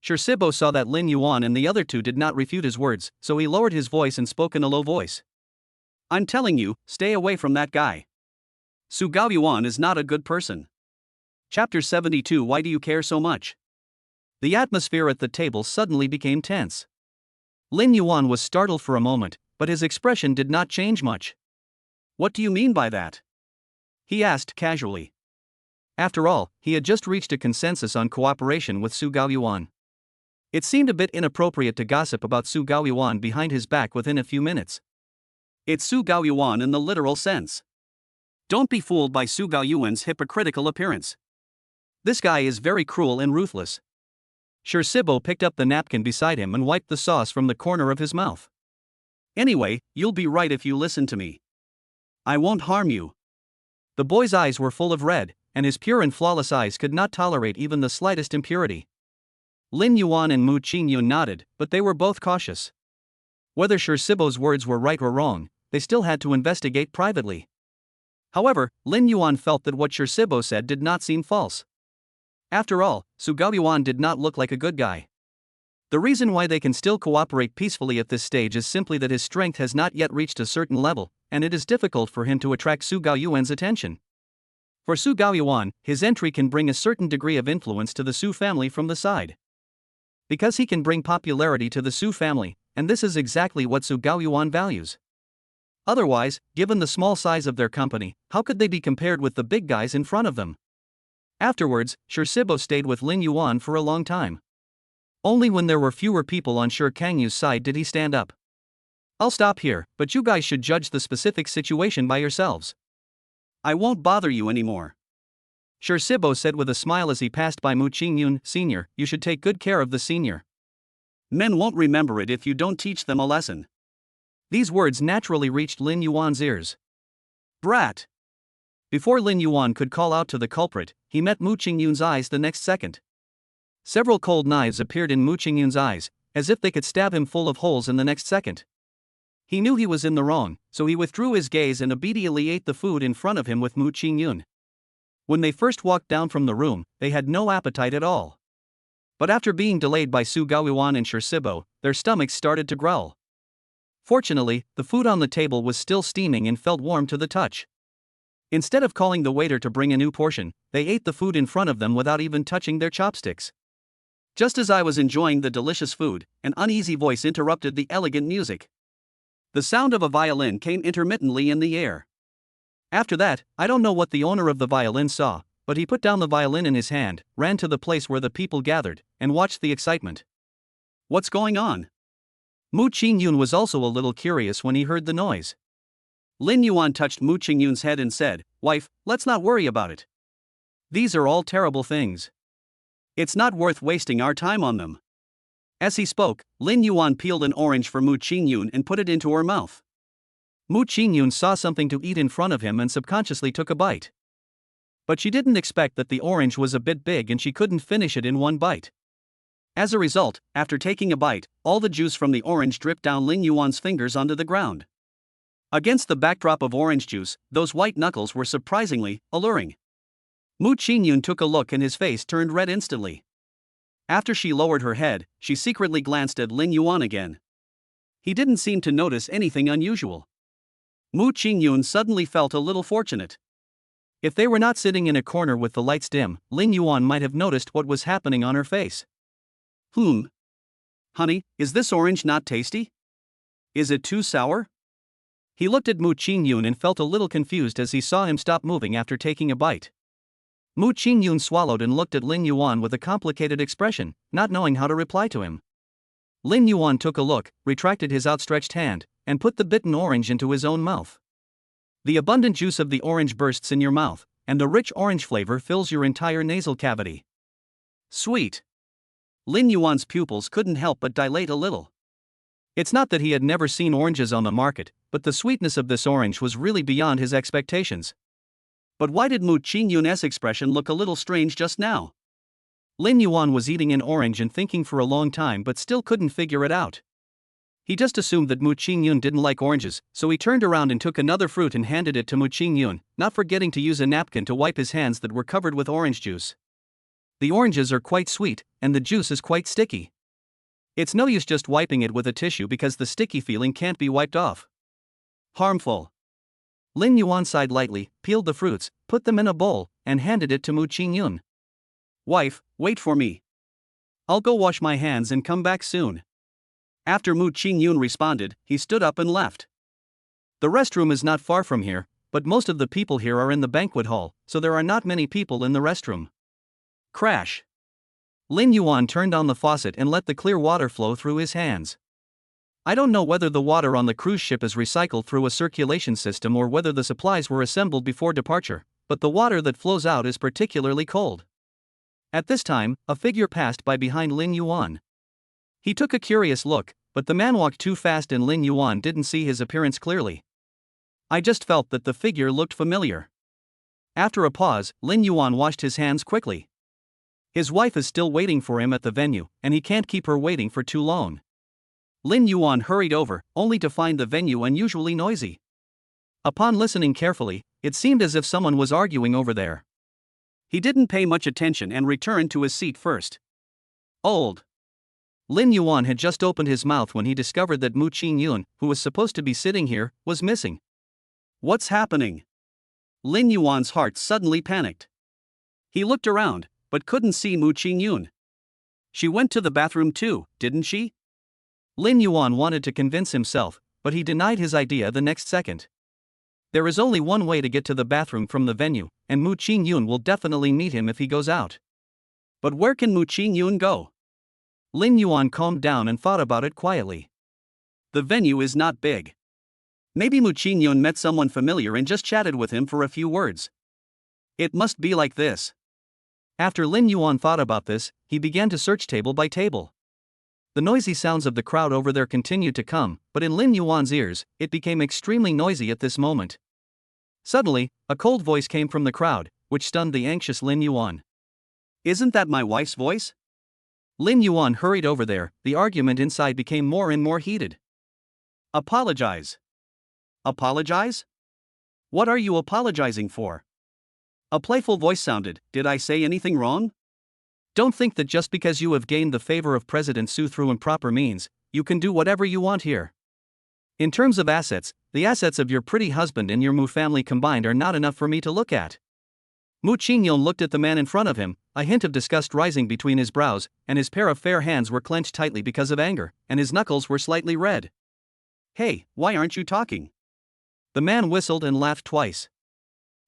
Sibo saw that Lin Yuan and the other two did not refute his words, so he lowered his voice and spoke in a low voice. "I'm telling you, stay away from that guy. Su Gaoyuan is not a good person." Chapter 72. Why do you care so much? The atmosphere at the table suddenly became tense. Lin Yuan was startled for a moment, but his expression did not change much. "What do you mean by that?" he asked casually. After all, he had just reached a consensus on cooperation with Su Gaoyuan. It seemed a bit inappropriate to gossip about Su Gaoyuan behind his back within a few minutes. It's Su Gaoyuan in the literal sense. Don't be fooled by Su Gaoyuan's hypocritical appearance. This guy is very cruel and ruthless. Sibo picked up the napkin beside him and wiped the sauce from the corner of his mouth. "Anyway, you'll be right if you listen to me. I won't harm you." The boy's eyes were full of red, and his pure and flawless eyes could not tolerate even the slightest impurity. Lin Yuan and Mu Ching Yun nodded, but they were both cautious. Whether Sibo's words were right or wrong, they still had to investigate privately. However, Lin Yuan felt that what Sibo said did not seem false. After all, Su Gaoyuan did not look like a good guy. The reason why they can still cooperate peacefully at this stage is simply that his strength has not yet reached a certain level, and it is difficult for him to attract Su Gaoyuan's attention. For Su Gaoyuan, his entry can bring a certain degree of influence to the Su family from the side. Because he can bring popularity to the Su family, and this is exactly what Su Gaoyuan values. Otherwise, given the small size of their company, how could they be compared with the big guys in front of them? Afterwards, Shibo stayed with Lin Yuan for a long time. Only when there were fewer people on Kangyu's side did he stand up. I'll stop here, but you guys should judge the specific situation by yourselves. I won't bother you anymore. Shibo said with a smile as he passed by Mu Ching Yun, Sr., you should take good care of the senior. Men won't remember it if you don't teach them a lesson. These words naturally reached Lin Yuan's ears. Brat! Before Lin Yuan could call out to the culprit, he met Mu Ching Yun's eyes the next second. Several cold knives appeared in Mu Ching Yun's eyes, as if they could stab him full of holes in the next second. He knew he was in the wrong, so he withdrew his gaze and obediently ate the food in front of him with Mu Ching Yun. When they first walked down from the room, they had no appetite at all. But after being delayed by Su Gaoyuan and Shibo, their stomachs started to growl. Fortunately, the food on the table was still steaming and felt warm to the touch. Instead of calling the waiter to bring a new portion, they ate the food in front of them without even touching their chopsticks. Just as I was enjoying the delicious food, an uneasy voice interrupted the elegant music. The sound of a violin came intermittently in the air. After that, I don't know what the owner of the violin saw, but he put down the violin in his hand, ran to the place where the people gathered, and watched the excitement. What's going on? Mu Ching Yun was also a little curious when he heard the noise. Lin Yuan touched Mu Ching Yun's head and said, Wife, let's not worry about it. These are all terrible things. It's not worth wasting our time on them. As he spoke, Lin Yuan peeled an orange for Mu Ching Yun and put it into her mouth. Mu Ching Yun saw something to eat in front of him and subconsciously took a bite. But she didn't expect that the orange was a bit big and she couldn't finish it in one bite. As a result, after taking a bite, all the juice from the orange dripped down Lin Yuan's fingers onto the ground. Against the backdrop of orange juice, those white knuckles were surprisingly alluring. Mu Ching Yun took a look and his face turned red instantly. After she lowered her head, she secretly glanced at Lin Yuan again. He didn't seem to notice anything unusual. Mu Ching Yun suddenly felt a little fortunate. If they were not sitting in a corner with the lights dim, Lin Yuan might have noticed what was happening on her face. Honey, is this orange not tasty? Is it too sour? He looked at Mu Ching Yun and felt a little confused as he saw him stop moving after taking a bite. Mu Ching Yun swallowed and looked at Lin Yuan with a complicated expression, not knowing how to reply to him. Lin Yuan took a look, retracted his outstretched hand, and put the bitten orange into his own mouth. The abundant juice of the orange bursts in your mouth, and the rich orange flavor fills your entire nasal cavity. Sweet. Lin Yuan's pupils couldn't help but dilate a little. It's not that he had never seen oranges on the market, but the sweetness of this orange was really beyond his expectations. But why did Mu Ching Yun's expression look a little strange just now? Lin Yuan was eating an orange and thinking for a long time but still couldn't figure it out. He just assumed that Mu Ching Yun didn't like oranges, so he turned around and took another fruit and handed it to Mu Ching Yun, not forgetting to use a napkin to wipe his hands that were covered with orange juice. The oranges are quite sweet, and the juice is quite sticky. It's no use just wiping it with a tissue because the sticky feeling can't be wiped off. Harmful. Lin Yuan sighed lightly, peeled the fruits, put them in a bowl, and handed it to Mu Ching Yun. Wife, wait for me. I'll go wash my hands and come back soon. After Mu Ching Yun responded, he stood up and left. The restroom is not far from here, but most of the people here are in the banquet hall, so there are not many people in the restroom. Crash. Lin Yuan turned on the faucet and let the clear water flow through his hands. I don't know whether the water on the cruise ship is recycled through a circulation system or whether the supplies were assembled before departure, but the water that flows out is particularly cold. At this time, a figure passed by behind Lin Yuan. He took a curious look, but the man walked too fast and Lin Yuan didn't see his appearance clearly. I just felt that the figure looked familiar. After a pause, Lin Yuan washed his hands quickly. His wife is still waiting for him at the venue, and he can't keep her waiting for too long. Lin Yuan hurried over, only to find the venue unusually noisy. Upon listening carefully, it seemed as if someone was arguing over there. He didn't pay much attention and returned to his seat first. Old. Lin Yuan had just opened his mouth when he discovered that Mu Ching Yun, who was supposed to be sitting here, was missing. What's happening? Lin Yuan's heart suddenly panicked. He looked around, but couldn't see Mu Ching Yun. She went to the bathroom too, didn't she? Lin Yuan wanted to convince himself, but he denied his idea the next second. There is only one way to get to the bathroom from the venue, and Mu Ching Yun will definitely meet him if he goes out. But where can Mu Ching Yun go? Lin Yuan calmed down and thought about it quietly. The venue is not big. Maybe Mu Ching Yun met someone familiar and just chatted with him for a few words. It must be like this. After Lin Yuan thought about this, he began to search table by table. The noisy sounds of the crowd over there continued to come, but in Lin Yuan's ears, it became extremely noisy at this moment. Suddenly, a cold voice came from the crowd, which stunned the anxious Lin Yuan. Isn't that my wife's voice? Lin Yuan hurried over there. The argument inside became more and more heated. Apologize. Apologize? What are you apologizing for? A playful voice sounded. Did I say anything wrong? Don't think that just because you have gained the favor of President Su through improper means, you can do whatever you want here. In terms of assets, the assets of your pretty husband and your Mu family combined are not enough for me to look at. Mu Ching Yun looked at the man in front of him, a hint of disgust rising between his brows, and his pair of fair hands were clenched tightly because of anger, and his knuckles were slightly red. Hey, why aren't you talking? The man whistled and laughed twice.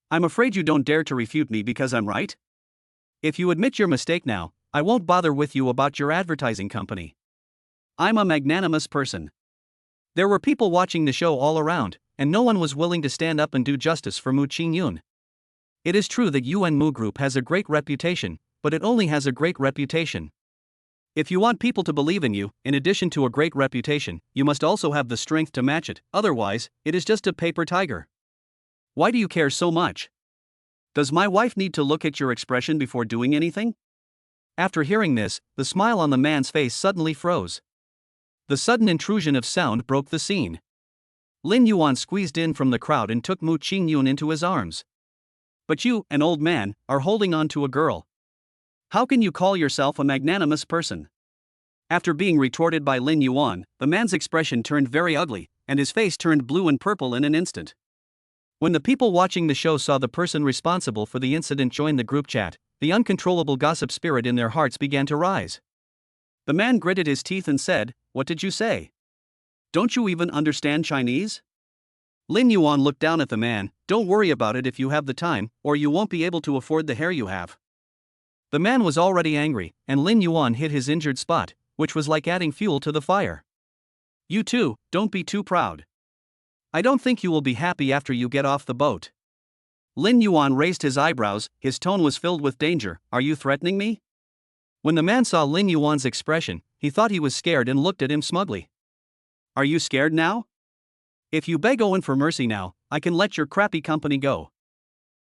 I'm afraid you don't dare to refute me because I'm right? If you admit your mistake now, I won't bother with you about your advertising company. I'm a magnanimous person. There were people watching the show all around, and no one was willing to stand up and do justice for Mu Ching Yun. It is true that Yuan Mu Group has a great reputation, but it only has a great reputation. If you want people to believe in you, in addition to a great reputation, you must also have the strength to match it, otherwise, it is just a paper tiger. Why do you care so much? Does my wife need to look at your expression before doing anything? After hearing this, the smile on the man's face suddenly froze. The sudden intrusion of sound broke the scene. Lin Yuan squeezed in from the crowd and took Mu Ching Yun into his arms. But you, an old man, are holding on to a girl. How can you call yourself a magnanimous person? After being retorted by Lin Yuan, the man's expression turned very ugly, and his face turned blue and purple in an instant. When the people watching the show saw the person responsible for the incident join the group chat, the uncontrollable gossip spirit in their hearts began to rise. The man gritted his teeth and said, "What did you say? Don't you even understand Chinese?" Lin Yuan looked down at the man. "Don't worry about it if you have the time, or you won't be able to afford the hair you have." The man was already angry, and Lin Yuan hit his injured spot, which was like adding fuel to the fire. "You too, don't be too proud. I don't think you will be happy after you get off the boat." Lin Yuan raised his eyebrows, his tone was filled with danger. "Are you threatening me?" When the man saw Lin Yuan's expression, he thought he was scared and looked at him smugly. "Are you scared now? If you beg Owen for mercy now, I can let your crappy company go."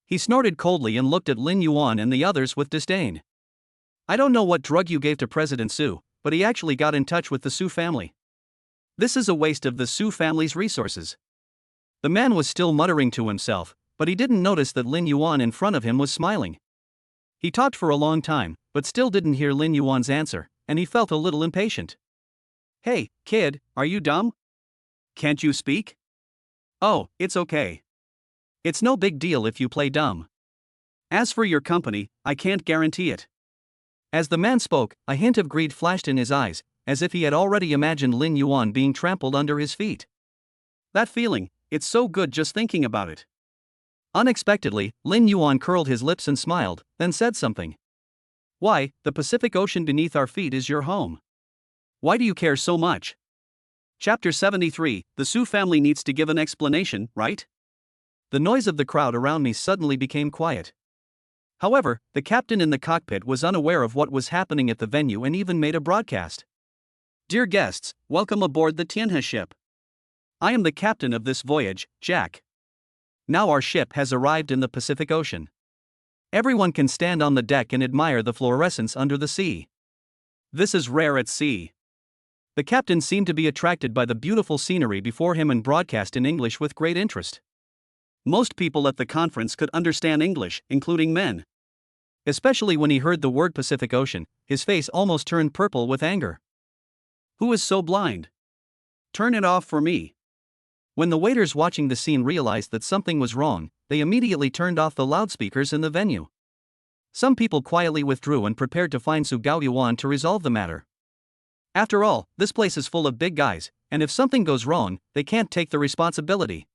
He snorted coldly and looked at Lin Yuan and the others with disdain. "I don't know what drug you gave to President Su, but he actually got in touch with the Su family. This is a waste of the Su family's resources." The man was still muttering to himself, but he didn't notice that Lin Yuan in front of him was smiling. He talked for a long time, but still didn't hear Lin Yuan's answer, and he felt a little impatient. "Hey, kid, are you dumb? Can't you speak?" "Oh, it's okay. It's no big deal if you play dumb. As for your company, I can't guarantee it." As the man spoke, a hint of greed flashed in his eyes, as if he had already imagined Lin Yuan being trampled under his feet. That feeling, it's so good just thinking about it. Unexpectedly, Lin Yuan curled his lips and smiled, then said something. "Why, the Pacific Ocean beneath our feet is your home. Why do you care so much?" Chapter 73, The Su family needs to give an explanation, right? The noise of the crowd around me suddenly became quiet. However, the captain in the cockpit was unaware of what was happening at the venue and even made a broadcast. "Dear guests, welcome aboard the Tianhe ship. I am the captain of this voyage, Jack. Now our ship has arrived in the Pacific Ocean. Everyone can stand on the deck and admire the fluorescence under the sea. This is rare at sea." The captain seemed to be attracted by the beautiful scenery before him and broadcast in English with great interest. Most people at the conference could understand English, including men. Especially when he heard the word Pacific Ocean, his face almost turned purple with anger. "Who is so blind? Turn it off for me." When the waiters watching the scene realized that something was wrong, they immediately turned off the loudspeakers in the venue. Some people quietly withdrew and prepared to find Su Yuan to resolve the matter. After all, this place is full of big guys, and if something goes wrong, they can't take the responsibility.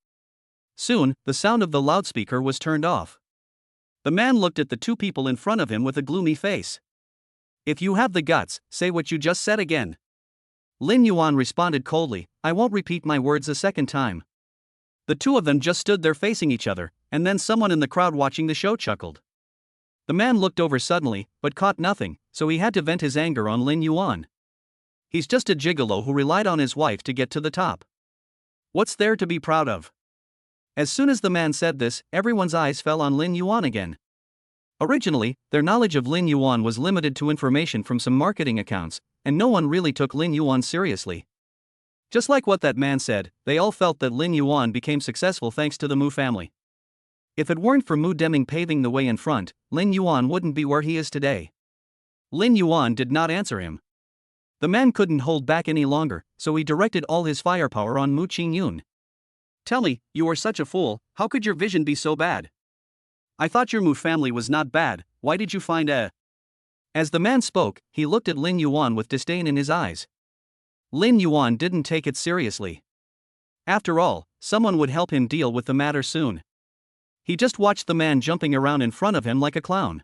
Soon, the sound of the loudspeaker was turned off. The man looked at the two people in front of him with a gloomy face. If you have the guts, say what you just said again. Lin Yuan responded coldly, I won't repeat my words a second time. The two of them just stood there facing each other, and then someone in the crowd watching the show chuckled. The man looked over suddenly, but caught nothing, so he had to vent his anger on Lin Yuan. He's just a gigolo who relied on his wife to get to the top. What's there to be proud of? As soon as the man said this, everyone's eyes fell on Lin Yuan again. Originally, their knowledge of Lin Yuan was limited to information from some marketing accounts, and no one really took Lin Yuan seriously. Just like what that man said, they all felt that Lin Yuan became successful thanks to the Mu family. If it weren't for Mu Deming paving the way in front, Lin Yuan wouldn't be where he is today. Lin Yuan did not answer him. The man couldn't hold back any longer, so he directed all his firepower on Mu Ching Yun. Tell me, you are such a fool, how could your vision be so bad? I thought your Mu family was not bad, why did you find a... As the man spoke, he looked at Lin Yuan with disdain in his eyes. Lin Yuan didn't take it seriously. After all, someone would help him deal with the matter soon. He just watched the man jumping around in front of him like a clown.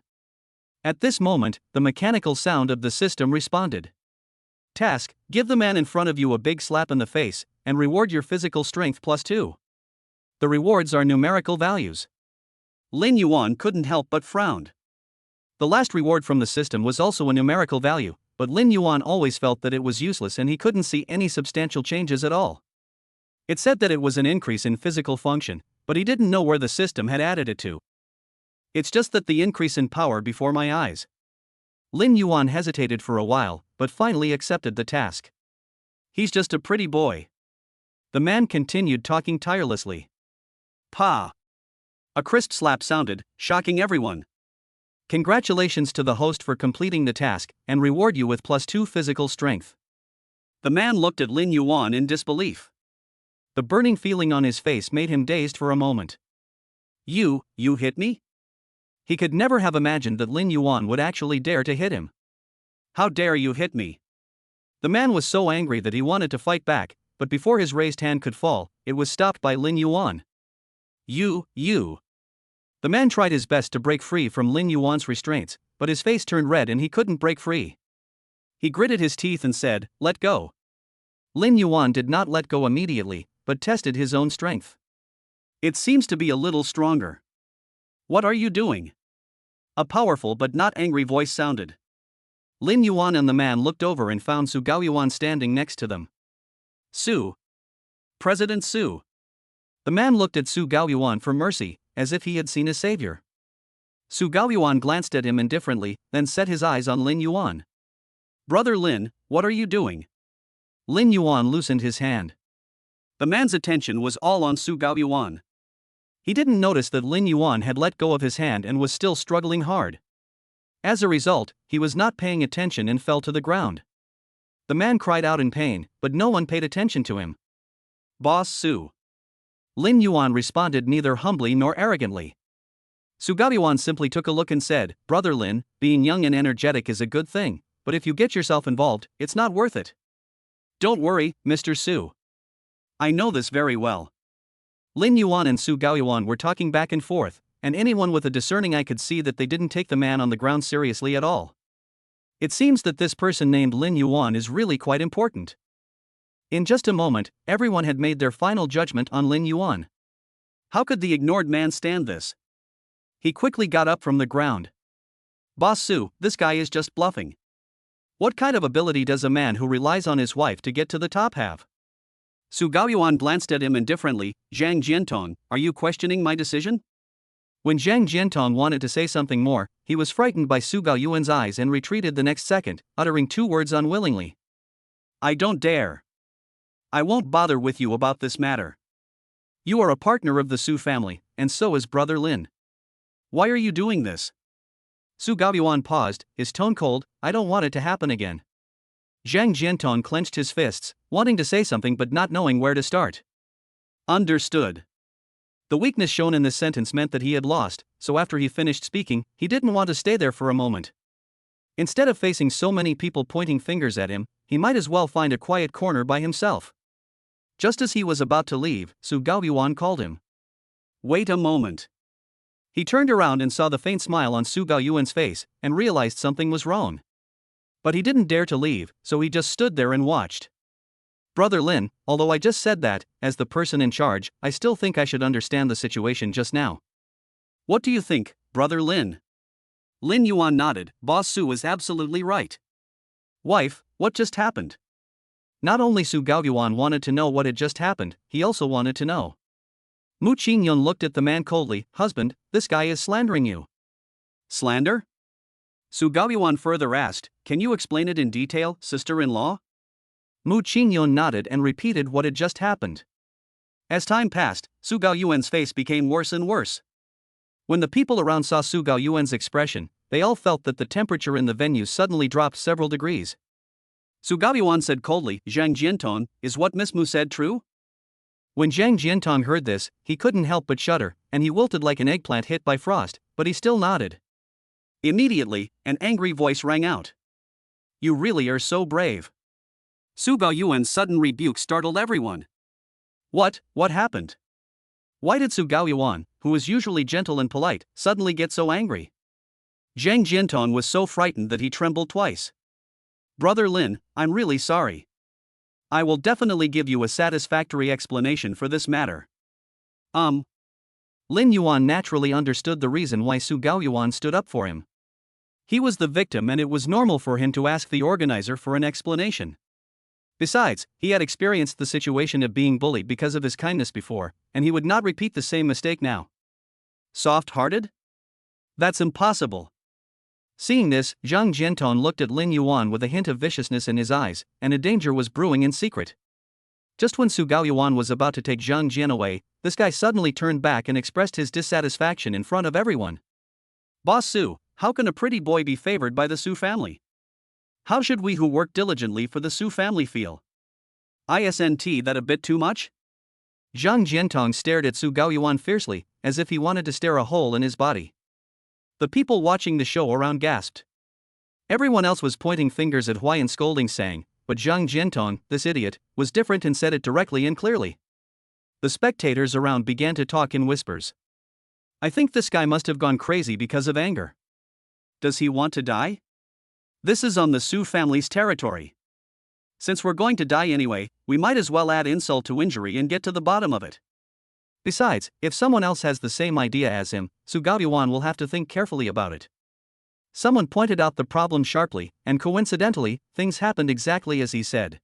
At this moment, the mechanical sound of the system responded. Task, give the man in front of you a big slap in the face, and reward your physical strength +2. The rewards are numerical values. Lin Yuan couldn't help but frowned. The last reward from the system was also a numerical value, but Lin Yuan always felt that it was useless and he couldn't see any substantial changes at all. It said that it was an increase in physical function, but he didn't know where the system had added it to. It's just that the increase in power before my eyes. Lin Yuan hesitated for a while, but finally accepted the task. He's just a pretty boy. The man continued talking tirelessly. Pa! A crisp slap sounded, shocking everyone. Congratulations to the host for completing the task, and reward you with +2 physical strength. The man looked at Lin Yuan in disbelief. The burning feeling on his face made him dazed for a moment. You hit me? He could never have imagined that Lin Yuan would actually dare to hit him. How dare you hit me? The man was so angry that he wanted to fight back, but before his raised hand could fall, it was stopped by Lin Yuan. You. The man tried his best to break free from Lin Yuan's restraints, but his face turned red and he couldn't break free. He gritted his teeth and said, let go. Lin Yuan did not let go immediately, but tested his own strength. It seems to be a little stronger. What are you doing? A powerful but not angry voice sounded. Lin Yuan and the man looked over and found Su Yuan standing next to them. Su. President Su. The man looked at Su Yuan for mercy, as if he had seen a savior. Su Yuan glanced at him indifferently, then set his eyes on Lin Yuan. Brother Lin, what are you doing? Lin Yuan loosened his hand. The man's attention was all on Su Yuan. He didn't notice that Lin Yuan had let go of his hand and was still struggling hard. As a result, he was not paying attention and fell to the ground. The man cried out in pain, but no one paid attention to him. Boss Su. Lin Yuan responded neither humbly nor arrogantly. Su Yuan simply took a look and said, Brother Lin, being young and energetic is a good thing, but if you get yourself involved, it's not worth it. Don't worry, Mr. Su. I know this very well. Lin Yuan and Su Yuan were talking back and forth, and anyone with a discerning eye could see that they didn't take the man on the ground seriously at all. It seems that this person named Lin Yuan is really quite important. In just a moment, everyone had made their final judgment on Lin Yuan. How could the ignored man stand this? He quickly got up from the ground. Boss Su, this guy is just bluffing. What kind of ability does a man who relies on his wife to get to the top have? Su Yuan glanced at him indifferently. Zhang Jiantong, are you questioning my decision? When Zhang Jiantong wanted to say something more, he was frightened by Su Yuan's eyes and retreated the next second, uttering 2 words unwillingly. I don't dare. I won't bother with you about this matter. You are a partner of the Su family, and so is Brother Lin. Why are you doing this? Su Yuan paused, his tone cold. I don't want it to happen again. Zhang Jiantong clenched his fists, wanting to say something but not knowing where to start. Understood. The weakness shown in this sentence meant that he had lost, so after he finished speaking, he didn't want to stay there for a moment. Instead of facing so many people pointing fingers at him, he might as well find a quiet corner by himself. Just as he was about to leave, Su Gaoyuan called him. Wait a moment. He turned around and saw the faint smile on Su Gaoyuan's face, and realized something was wrong. But he didn't dare to leave, so he just stood there and watched. Brother Lin, although I just said that, as the person in charge, I still think I should understand the situation just now. What do you think, Brother Lin? Lin Yuan nodded. Boss Su is absolutely right. Wife, what just happened? Not only Su Gaoyuan wanted to know what had just happened, he also wanted to know. Mu Ching Yun looked at the man coldly. Husband, this guy is slandering you. Slander? Su Gaoyuan further asked, can you explain it in detail, sister-in-law? Mu Ching Yun nodded and repeated what had just happened. As time passed, Su Gaoyuan's face became worse and worse. When the people around saw Su Gaoyuan's expression, they all felt that the temperature in the venue suddenly dropped several degrees. Su Gaoyuan said coldly, Zhang Jiantong, is what Miss Mu said true? When Zhang Jiantong heard this, he couldn't help but shudder, and he wilted like an eggplant hit by frost, but he still nodded. Immediately, an angry voice rang out. You really are so brave. Su Gaoyuan's sudden rebuke startled everyone. What happened? Why did Su Gaoyuan, who was usually gentle and polite, suddenly get so angry? Zhang Jiantong was so frightened that he trembled twice. Brother Lin, I'm really sorry. I will definitely give you a satisfactory explanation for this matter. Lin Yuan naturally understood the reason why Su Gaoyuan stood up for him. He was the victim and it was normal for him to ask the organizer for an explanation. Besides, he had experienced the situation of being bullied because of his kindness before, and he would not repeat the same mistake now. Soft-hearted? That's impossible. Seeing this, Zhang Jiantong looked at Lin Yuan with a hint of viciousness in his eyes, and a danger was brewing in secret. Just when Su Gaoyuan was about to take Zhang Jian away, this guy suddenly turned back and expressed his dissatisfaction in front of everyone. Boss Su, how can a pretty boy be favored by the Su family? How should we who work diligently for the Su family feel? Isn't that a bit too much? Zhang Jiantong stared at Su Gaoyuan fiercely, as if he wanted to stare a hole in his body. The people watching the show around gasped. Everyone else was pointing fingers at Huai and scolding saying, but Zhang Jiantong, this idiot, was different and said it directly and clearly. The spectators around began to talk in whispers. I think this guy must have gone crazy because of anger. Does he want to die? This is on the Su family's territory. Since we're going to die anyway, we might as well add insult to injury and get to the bottom of it. Besides, if someone else has the same idea as him, Su Gaoyuan will have to think carefully about it. Someone pointed out the problem sharply, and coincidentally, things happened exactly as he said.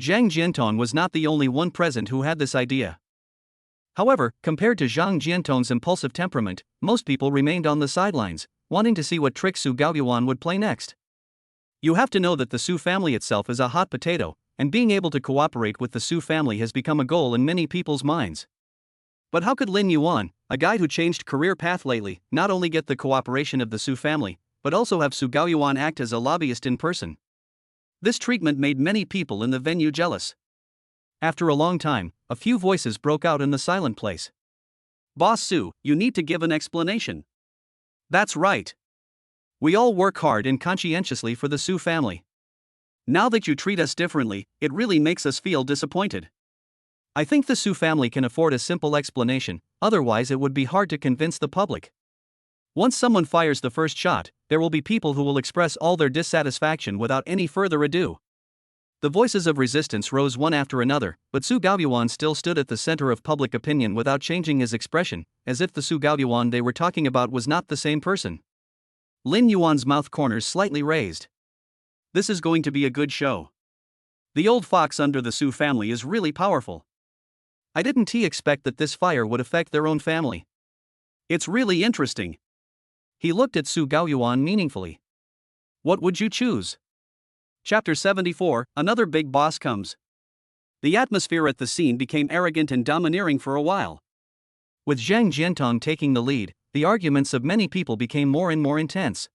Zhang Jiantong was not the only one present who had this idea. However, compared to Zhang Jiantong's impulsive temperament, most people remained on the sidelines, wanting to see what tricks Su Gaoyuan would play next. You have to know that the Su family itself is a hot potato, and being able to cooperate with the Su family has become a goal in many people's minds. But how could Lin Yuan, a guy who changed career path lately, not only get the cooperation of the Su family, but also have Su Gaoyuan act as a lobbyist in person? This treatment made many people in the venue jealous. After a long time, a few voices broke out in the silent place. Boss Su, you need to give an explanation. That's right. We all work hard and conscientiously for the Su family. Now that you treat us differently, it really makes us feel disappointed. I think the Su family can afford a simple explanation, otherwise it would be hard to convince the public. Once someone fires the first shot, there will be people who will express all their dissatisfaction without any further ado. The voices of resistance rose one after another, but Su Gaoyuan still stood at the center of public opinion without changing his expression, as if the Su Gaoyuan they were talking about was not the same person. Lin Yuan's mouth corners slightly raised. This is going to be a good show. The old fox under the Su family is really powerful. I didn't expect that this fire would affect their own family. It's really interesting. He looked at Su Gaoyuan meaningfully. What would you choose? Chapter 74, Another Big Boss Comes. The atmosphere at the scene became arrogant and domineering for a while. With Zhang Jiantong taking the lead, the arguments of many people became more and more intense.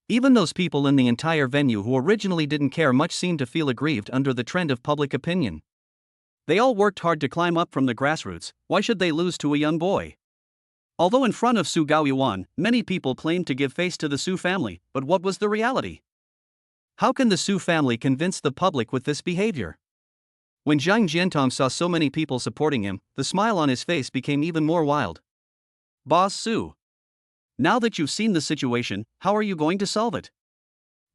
Even those people in the entire venue who originally didn't care much seemed to feel aggrieved under the trend of public opinion. They all worked hard to climb up from the grassroots, why should they lose to a young boy? Although in front of Su Gaoyuan, many people claimed to give face to the Su family, but what was the reality? How can the Su family convince the public with this behavior? When Zhang Jiantong saw so many people supporting him, the smile on his face became even more wild. Boss Su. Now that you've seen the situation, how are you going to solve it?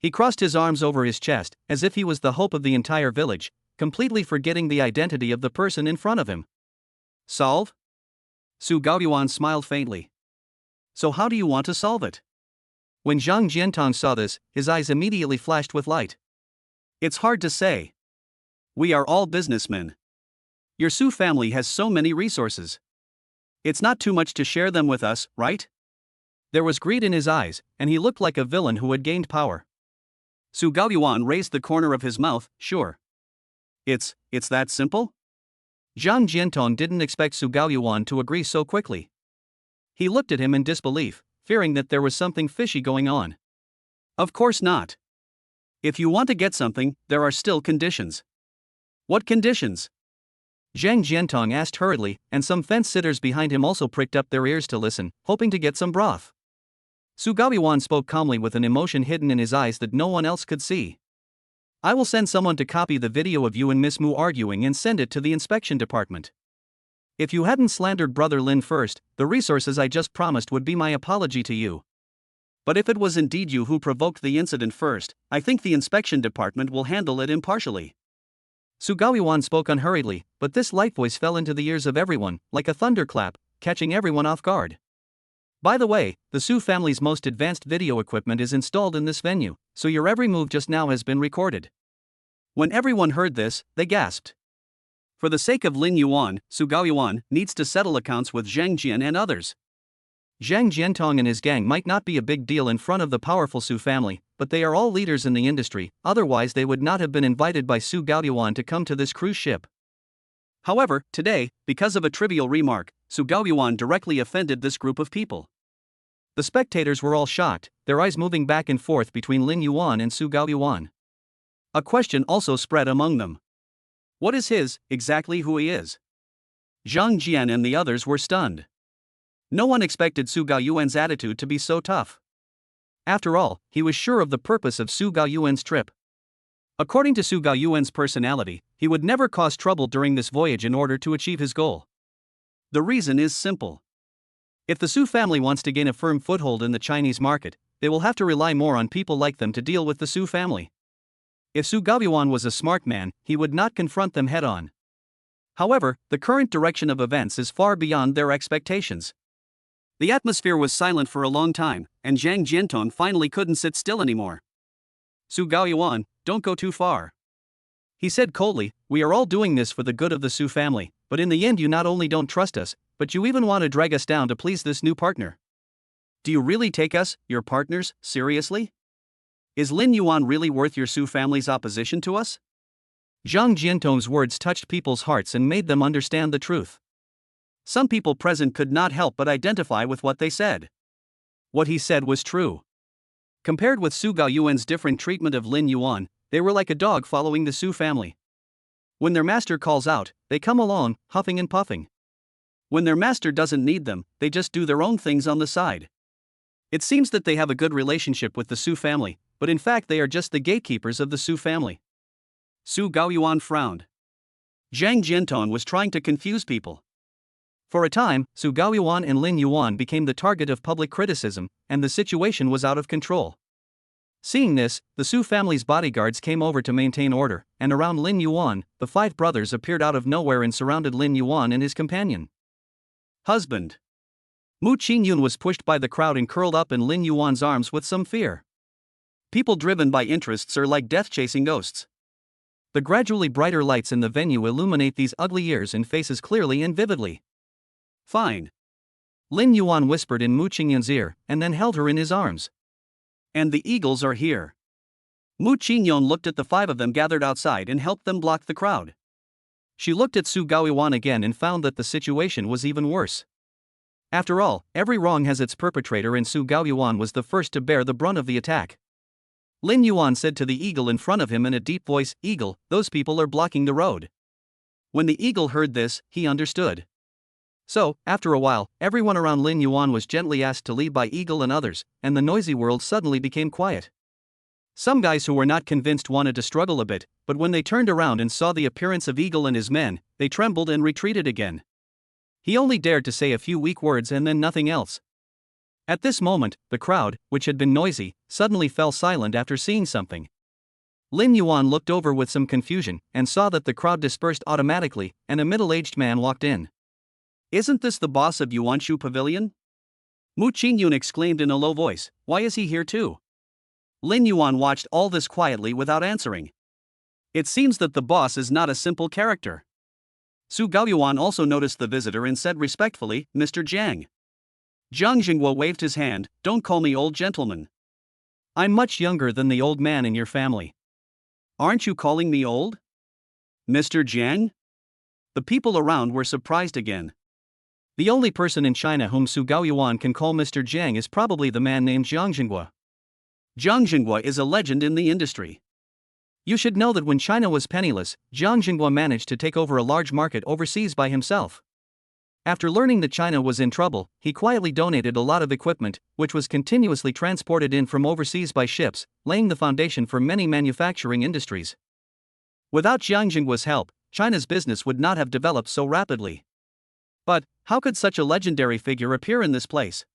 He crossed his arms over his chest, as if he was the hope of the entire village, completely forgetting the identity of the person in front of him. Solve? Su Gaoyuan smiled faintly. So how do you want to solve it? When Zhang Jiantong saw this, his eyes immediately flashed with light. It's hard to say. We are all businessmen. Your Su family has so many resources. It's not too much to share them with us, right? There was greed in his eyes, and he looked like a villain who had gained power. Su Gaoyuan raised the corner of his mouth, sure. It's that simple? Zhang Jiantong didn't expect Su Gaoyuan to agree so quickly. He looked at him in disbelief, fearing that there was something fishy going on. Of course not. If you want to get something, there are still conditions. What conditions? Zhang Jiantong asked hurriedly, and some fence-sitters behind him also pricked up their ears to listen, hoping to get some broth. Su Gaoyuan spoke calmly with an emotion hidden in his eyes that no one else could see. I will send someone to copy the video of you and Miss Mu arguing and send it to the inspection department. If you hadn't slandered Brother Lin first, the resources I just promised would be my apology to you. But if it was indeed you who provoked the incident first, I think the inspection department will handle it impartially. Su Gaoyuan spoke unhurriedly, but this light voice fell into the ears of everyone, like a thunderclap, catching everyone off guard. By the way, the Su family's most advanced video equipment is installed in this venue, so your every move just now has been recorded. When everyone heard this, they gasped. For the sake of Lin Yuan, Su Gaoyuan needs to settle accounts with Zhang Jian and others. Zhang Jiantong and his gang might not be a big deal in front of the powerful Su family, but they are all leaders in the industry, otherwise they would not have been invited by Su Gaoyuan to come to this cruise ship. However, today, because of a trivial remark, Su Gaoyuan directly offended this group of people. The spectators were all shocked, their eyes moving back and forth between Lin Yuan and Su Gaoyuan. A question also spread among them. What is exactly who he is? Zhang Jian and the others were stunned. No one expected Su Gaoyuan's attitude to be so tough. After all, he was sure of the purpose of Su Gaoyuan's trip. According to Su Gaoyuan's personality, he would never cause trouble during this voyage in order to achieve his goal. The reason is simple. If the Su family wants to gain a firm foothold in the Chinese market, they will have to rely more on people like them to deal with the Su family. If Su Gaoyuan was a smart man, he would not confront them head-on. However, the current direction of events is far beyond their expectations. The atmosphere was silent for a long time, and Zhang Jiantong finally couldn't sit still anymore. Su Gaoyuan, don't go too far. He said coldly, we are all doing this for the good of the Su family, but in the end you not only don't trust us, but you even want to drag us down to please this new partner. Do you really take us, your partners, seriously? Is Lin Yuan really worth your Su family's opposition to us? Zhang Jiantong's words touched people's hearts and made them understand the truth. Some people present could not help but identify with what they said. What he said was true. Compared with Su Gaoyuan's different treatment of Lin Yuan, they were like a dog following the Su family. When their master calls out, they come along, huffing and puffing. When their master doesn't need them, they just do their own things on the side. It seems that they have a good relationship with the Su family, but in fact they are just the gatekeepers of the Su family. Su Gaoyuan frowned. Zhang Jiantong was trying to confuse people. For a time, Su Gaoyuan and Lin Yuan became the target of public criticism, and the situation was out of control. Seeing this, the Su family's bodyguards came over to maintain order, and around Lin Yuan, the five brothers appeared out of nowhere and surrounded Lin Yuan and his companion. Husband. Mu Ching Yun was pushed by the crowd and curled up in Lin Yuan's arms with some fear. People driven by interests are like death-chasing ghosts. The gradually brighter lights in the venue illuminate these ugly ears and faces clearly and vividly. Fine. Lin Yuan whispered in Mu Ching Yun's ear, and then held her in his arms. And the eagles are here. Mu Ching Yun looked at the five of them gathered outside and helped them block the crowd. She looked at Su Gaoyuan again and found that the situation was even worse. After all, every wrong has its perpetrator, and Su Gaoyuan was the first to bear the brunt of the attack. Lin Yuan said to the eagle in front of him in a deep voice, Eagle, those people are blocking the road. When the eagle heard this, he understood. So, after a while, everyone around Lin Yuan was gently asked to leave by Eagle and others, and the noisy world suddenly became quiet. Some guys who were not convinced wanted to struggle a bit, but when they turned around and saw the appearance of Eagle and his men, they trembled and retreated again. He only dared to say a few weak words and then nothing else. At this moment, the crowd, which had been noisy, suddenly fell silent after seeing something. Lin Yuan looked over with some confusion and saw that the crowd dispersed automatically, and a middle-aged man walked in. "Isn't this the boss of Yuanshu Pavilion?" Mu Ching Yun exclaimed in a low voice. "Why is he here too?" Lin Yuan watched all this quietly without answering. It seems that the boss is not a simple character. Su Gaoyuan also noticed the visitor and said respectfully, "Mr. Jiang." Zhang Jinghua waved his hand. "Don't call me old gentleman. I'm much younger than the old man in your family." "Aren't you calling me old, Mr. Jiang?" The people around were surprised again. The only person in China whom Su Gaoyuan can call Mr. Jiang is probably the man named Zhang Jinghua. Zhang Jinghua is a legend in the industry. You should know that when China was penniless, Zhang Jinghua managed to take over a large market overseas by himself. After learning that China was in trouble, he quietly donated a lot of equipment, which was continuously transported in from overseas by ships, laying the foundation for many manufacturing industries. Without Zhang Jinghua's help, China's business would not have developed so rapidly. But, how could such a legendary figure appear in this place?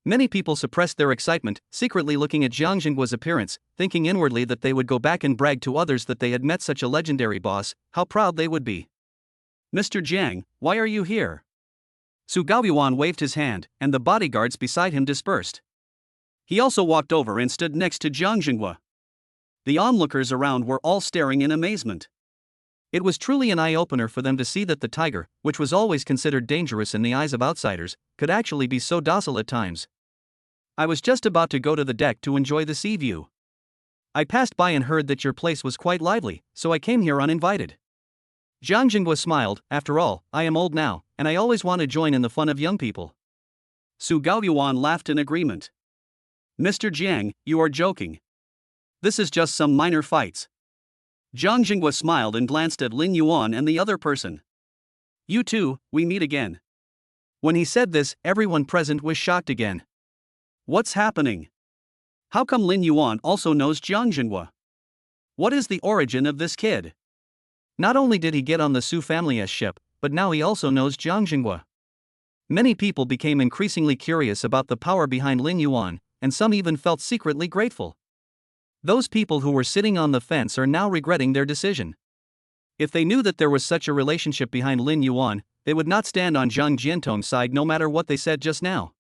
Many people suppressed their excitement, secretly looking at Zhang Jinghua's appearance, thinking inwardly that they would go back and brag to others that they had met such a legendary boss, how proud they would be. "Mr. Jiang, why are you here?" Su Gaoyuan waved his hand, and the bodyguards beside him dispersed. He also walked over and stood next to Zhang Jinghua. The onlookers around were all staring in amazement. It was truly an eye-opener for them to see that the tiger, which was always considered dangerous in the eyes of outsiders, could actually be so docile at times. "I was just about to go to the deck to enjoy the sea view. I passed by and heard that your place was quite lively, so I came here uninvited." Zhang Jinghua smiled. "After all, I am old now, and I always want to join in the fun of young people." Su Gaoyuan laughed in agreement. "Mr. Jiang, you are joking. This is just some minor fights." Zhang Jinghua smiled and glanced at Lin Yuan and the other person. "You two, we meet again." When he said this, everyone present was shocked again. What's happening? How come Lin Yuan also knows Zhang Jinghua? What is the origin of this kid? Not only did he get on the Su family's ship, but now he also knows Zhang Jinghua. Many people became increasingly curious about the power behind Lin Yuan, and some even felt secretly grateful. Those people who were sitting on the fence are now regretting their decision. If they knew that there was such a relationship behind Lin Yuan, they would not stand on Zhang Jiantong's side no matter what they said just now.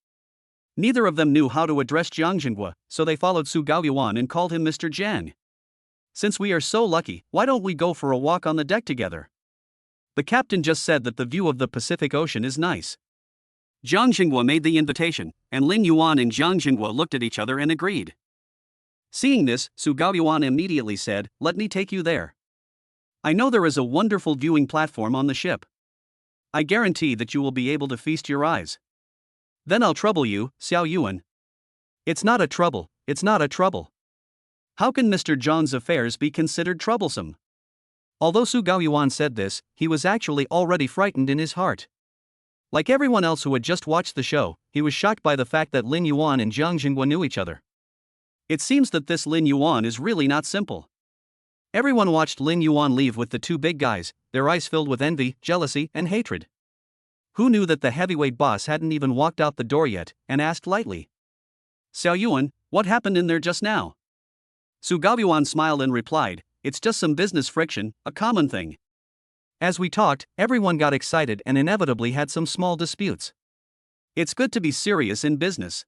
Neither of them knew how to address Zhang Jinghua, so they followed Su Gaoyuan and called him Mr. Jiang. "Since we are so lucky, why don't we go for a walk on the deck together? The captain just said that the view of the Pacific Ocean is nice." Zhang Jinghua made the invitation, and Lin Yuan and Zhang Jinghua looked at each other and agreed. Seeing this, Su Gaoyuan immediately said, "Let me take you there. I know there is a wonderful viewing platform on the ship. I guarantee that you will be able to feast your eyes. Then I'll trouble you, Xiao Yuan." "It's not a trouble, it's not a trouble. How can Mr. Zhang's affairs be considered troublesome?" Although Su Gaoyuan said this, he was actually already frightened in his heart. Like everyone else who had just watched the show, he was shocked by the fact that Lin Yuan and Zhang Jinghua knew each other. It seems that this Lin Yuan is really not simple. Everyone watched Lin Yuan leave with the two big guys, their eyes filled with envy, jealousy, and hatred. Who knew that the heavyweight boss hadn't even walked out the door yet, and asked lightly, "Xiao Yuan, what happened in there just now?" Su Gaoyuan smiled and replied, "It's just some business friction, a common thing." As we talked, everyone got excited and inevitably had some small disputes. It's good to be serious in business.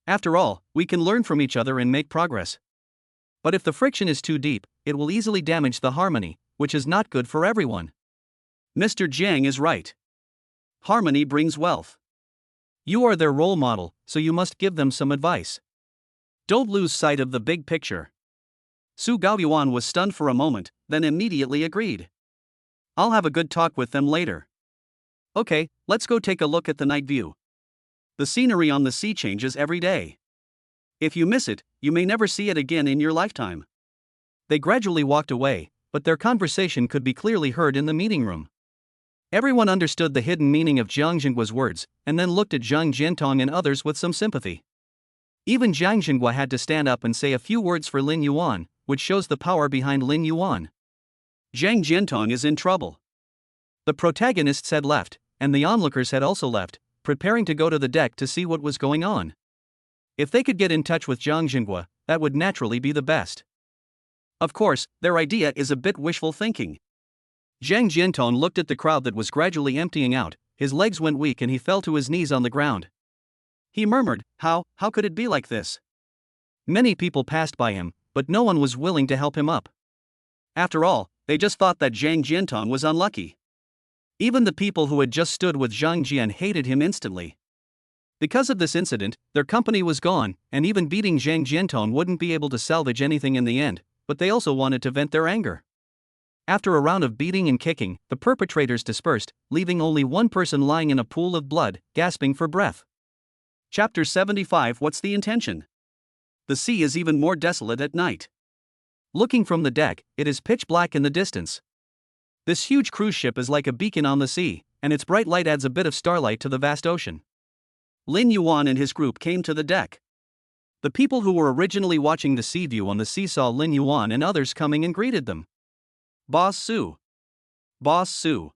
After all, we can learn from each other and make progress. But if the friction is too deep, it will easily damage the harmony, which is not good for everyone. Mr. Jiang is right. Harmony brings wealth. You are their role model, so you must give them some advice. Don't lose sight of the big picture. Su Gaoyuan was stunned for a moment, then immediately agreed. "I'll have a good talk with them later." "Okay, let's go take a look at the night view. The scenery on the sea changes every day. If you miss it, you may never see it again in your lifetime." They gradually walked away, but their conversation could be clearly heard in the meeting room. Everyone understood the hidden meaning of Jiang Jinggua's words, and then looked at Zhang Jiantong and others with some sympathy. Even Jiang Jinggua had to stand up and say a few words for Lin Yuan, which shows the power behind Lin Yuan. Zhang Jiantong is in trouble. The protagonists had left, and the onlookers had also left, preparing to go to the deck to see what was going on. If they could get in touch with Zhang Jinggua, that would naturally be the best. Of course, their idea is a bit wishful thinking. Zhang Jiantong looked at the crowd that was gradually emptying out, his legs went weak and he fell to his knees on the ground. He murmured, how could it be like this? Many people passed by him, but no one was willing to help him up. After all, they just thought that Zhang Jiantong was unlucky. Even the people who had just stood with Zhang Jian hated him instantly. Because of this incident, their company was gone, and even beating Zhang Jiantong wouldn't be able to salvage anything in the end, but they also wanted to vent their anger. After a round of beating and kicking, the perpetrators dispersed, leaving only one person lying in a pool of blood, gasping for breath. Chapter 75. What's the intention? The sea is even more desolate at night. Looking from the deck, it is pitch black in the distance. This huge cruise ship is like a beacon on the sea, and its bright light adds a bit of starlight to the vast ocean. Lin Yuan and his group came to the deck. The people who were originally watching the sea view on the sea saw Lin Yuan and others coming and greeted them. Boss Su. Boss Su.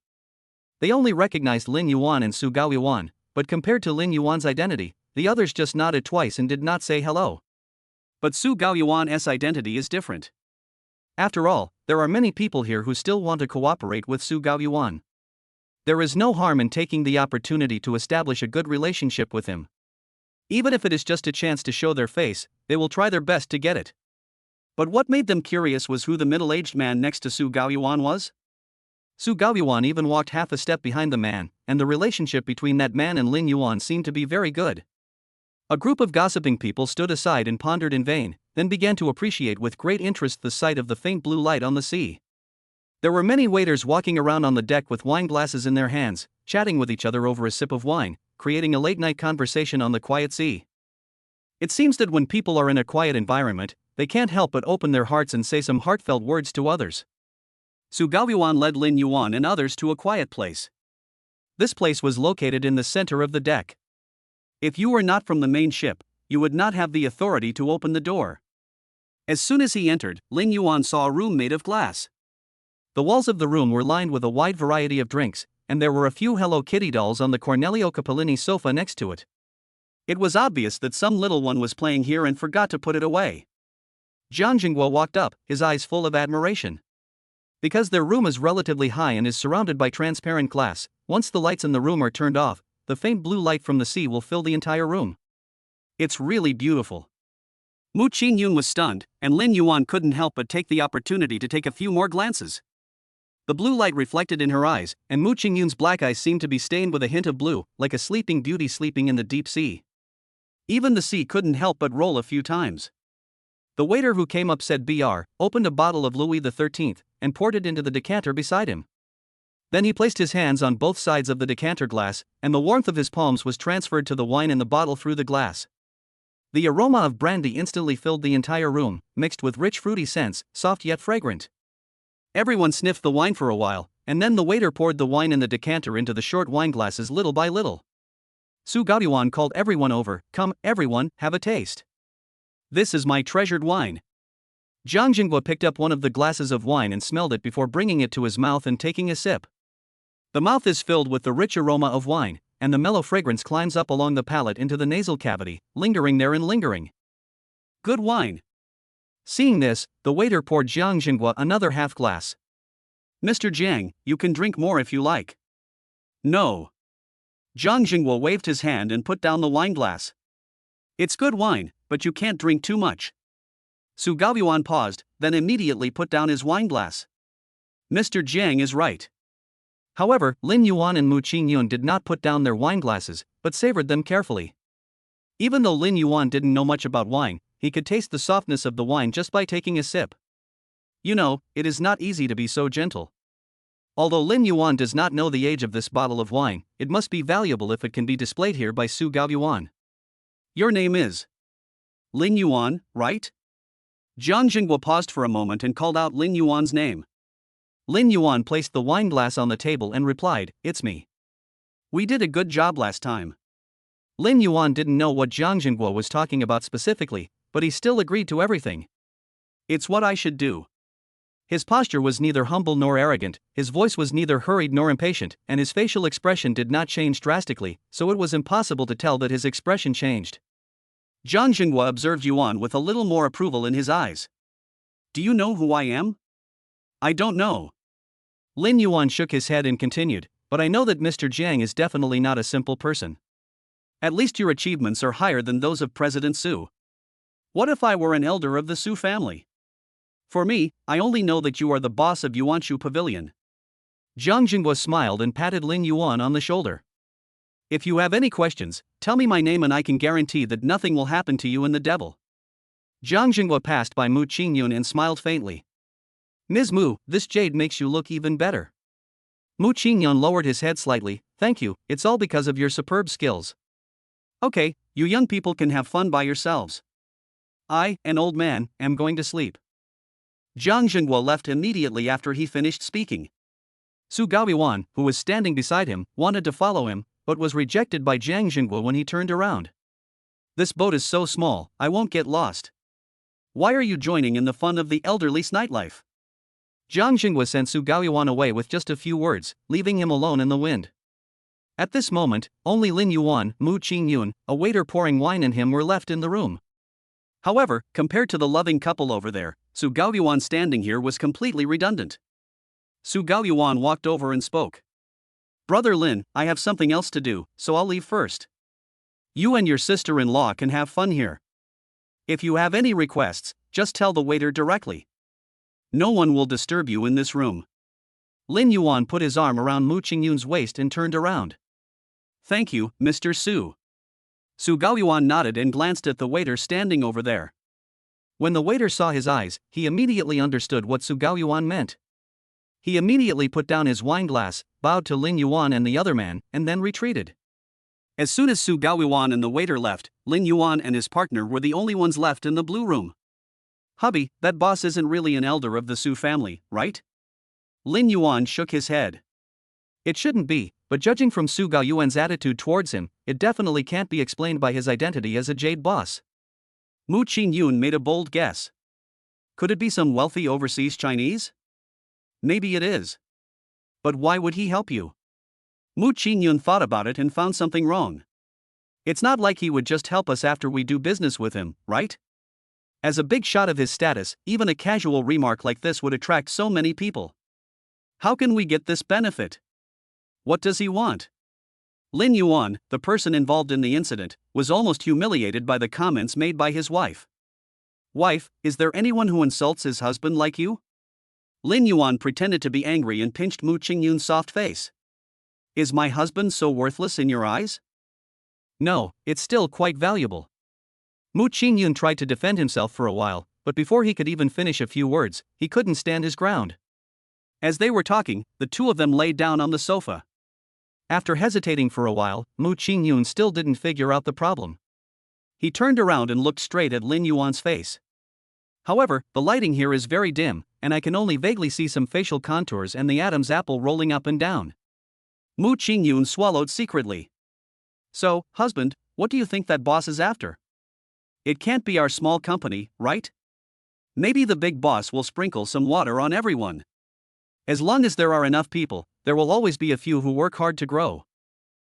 They only recognized Lin Yuan and Su Gaoyuan, but compared to Lin Yuan's identity, the others just nodded twice and did not say hello. But Su Gaoyuan's identity is different. After all, there are many people here who still want to cooperate with Su Gaoyuan. There is no harm in taking the opportunity to establish a good relationship with him. Even if it is just a chance to show their face, they will try their best to get it. But what made them curious was who the middle-aged man next to Su Gaoyuan was. Su Gaoyuan even walked half a step behind the man, and the relationship between that man and Lin Yuan seemed to be very good. A group of gossiping people stood aside and pondered in vain, then began to appreciate with great interest the sight of the faint blue light on the sea. There were many waiters walking around on the deck with wine glasses in their hands, chatting with each other over a sip of wine, creating a late-night conversation on the quiet sea. It seems that when people are in a quiet environment, they can't help but open their hearts and say some heartfelt words to others. Su Gaoyuan led Lin Yuan and others to a quiet place. This place was located in the center of the deck. If you were not from the main ship, you would not have the authority to open the door. As soon as he entered, Lin Yuan saw a room made of glass. The walls of the room were lined with a wide variety of drinks, and there were a few Hello Kitty dolls on the Cornelio Cappellini sofa next to it. It was obvious that some little one was playing here and forgot to put it away. Zhang Jinggua walked up, his eyes full of admiration. Because their room is relatively high and is surrounded by transparent glass, once the lights in the room are turned off, the faint blue light from the sea will fill the entire room. It's really beautiful. Mu Ching Yun was stunned, and Lin Yuan couldn't help but take the opportunity to take a few more glances. The blue light reflected in her eyes, and Mu Ching Yun's black eyes seemed to be stained with a hint of blue, like a sleeping beauty sleeping in the deep sea. Even the sea couldn't help but roll a few times. The waiter who came up said Br, opened a bottle of Louis XIII, and poured it into the decanter beside him. Then he placed his hands on both sides of the decanter glass, and the warmth of his palms was transferred to the wine in the bottle through the glass. The aroma of brandy instantly filled the entire room, mixed with rich fruity scents, soft yet fragrant. Everyone sniffed the wine for a while, and then the waiter poured the wine in the decanter into the short wine glasses little by little. Su Gaoyuan called everyone over, "Come, everyone, have a taste. This is my treasured wine." Zhang Jinggua picked up one of the glasses of wine and smelled it before bringing it to his mouth and taking a sip. The mouth is filled with the rich aroma of wine, and the mellow fragrance climbs up along the palate into the nasal cavity, lingering there and lingering. Good wine. Seeing this, the waiter poured Zhang Jinggua another half glass. "Mr. Jiang, you can drink more if you like." "No." Zhang Jinggua waved his hand and put down the wine glass. "It's good wine, but you can't drink too much." Su Gaoyuan paused, then immediately put down his wine glass. Mr. Jiang is right. However, Lin Yuan and Mu Ching Yun did not put down their wine glasses, but savored them carefully. Even though Lin Yuan didn't know much about wine, he could taste the softness of the wine just by taking a sip. You know, it is not easy to be so gentle. Although Lin Yuan does not know the age of this bottle of wine, it must be valuable if it can be displayed here by Su Gaoyuan. "Your name is Lin Yuan, right?" Zhang Jinggua paused for a moment and called out Lin Yuan's name. Lin Yuan placed the wine glass on the table and replied, "It's me. We did a good job last time." Lin Yuan didn't know what Jiang Jingguo was talking about specifically, but he still agreed to everything. "It's what I should do." His posture was neither humble nor arrogant, his voice was neither hurried nor impatient, and his facial expression did not change drastically, so it was impossible to tell that his expression changed. Jiang Jingguo observed Yuan with a little more approval in his eyes. "Do you know who I am?" "I don't know." Lin Yuan shook his head and continued, "But I know that Mr. Jiang is definitely not a simple person. At least your achievements are higher than those of President Su. What if I were an elder of the Su family? For me, I only know that you are the boss of Yuanshu Pavilion." Jiang Jingguo smiled and patted Lin Yuan on the shoulder. "If you have any questions, tell me my name and I can guarantee that nothing will happen to you and the devil." Jiang Jingguo passed by Mu Ching Yun and smiled faintly. "Ms. Mu, this jade makes you look even better." Mu Ching Yun lowered his head slightly. "Thank you, it's all because of your superb skills." "Okay, you young people can have fun by yourselves. I, an old man, am going to sleep." Jiang Jingguo left immediately after he finished speaking. Su Gaoyuan, who was standing beside him, wanted to follow him, but was rejected by Jiang Jingguo when he turned around. "This boat is so small, I won't get lost. Why are you joining in the fun of the elderly's nightlife?" Jiang Jingguo sent Su Gaoyuan away with just a few words, leaving him alone in the wind. At this moment, only Lin Yuan, Mu Ching Yun, a waiter pouring wine in him were left in the room. However, compared to the loving couple over there, Su Gaoyuan standing here was completely redundant. Su Gaoyuan walked over and spoke. "Brother Lin, I have something else to do, so I'll leave first. You and your sister-in-law can have fun here. If you have any requests, just tell the waiter directly. No one will disturb you in this room." Lin Yuan put his arm around Mu Ching Yun's waist and turned around. "Thank you, Mr. Su." Su Gaoyuan nodded and glanced at the waiter standing over there. When the waiter saw his eyes, he immediately understood what Su Gaoyuan meant. He immediately put down his wine glass, bowed to Lin Yuan and the other man, and then retreated. As soon as Su Gaoyuan and the waiter left, Lin Yuan and his partner were the only ones left in the blue room. "Hubby, that boss isn't really an elder of the Su family, right?" Lin Yuan shook his head. "It shouldn't be, but judging from Su Gaoyuan's attitude towards him, it definitely can't be explained by his identity as a jade boss." Mu Ching Yun made a bold guess. "Could it be some wealthy overseas Chinese?" "Maybe it is. But why would he help you?" Mu Ching Yun thought about it and found something wrong. "It's not like he would just help us after we do business with him, right? As a big shot of his status, even a casual remark like this would attract so many people. How can we get this benefit? What does he want?" Lin Yuan, the person involved in the incident, was almost humiliated by the comments made by his wife. "Wife, is there anyone who insults his husband like you?" Lin Yuan pretended to be angry and pinched Mu Ching Yun's soft face. "Is my husband so worthless in your eyes?" "No, it's still quite valuable." Mu Ching Yun tried to defend himself for a while, but before he could even finish a few words, he couldn't stand his ground. As they were talking, the two of them lay down on the sofa. After hesitating for a while, Mu Ching Yun still didn't figure out the problem. He turned around and looked straight at Lin Yuan's face. "However, the lighting here is very dim, and I can only vaguely see some facial contours and the Adam's apple rolling up and down." Mu Ching Yun swallowed secretly. "So, husband, what do you think that boss is after? It can't be our small company, right? Maybe the big boss will sprinkle some water on everyone. As long as there are enough people, there will always be a few who work hard to grow.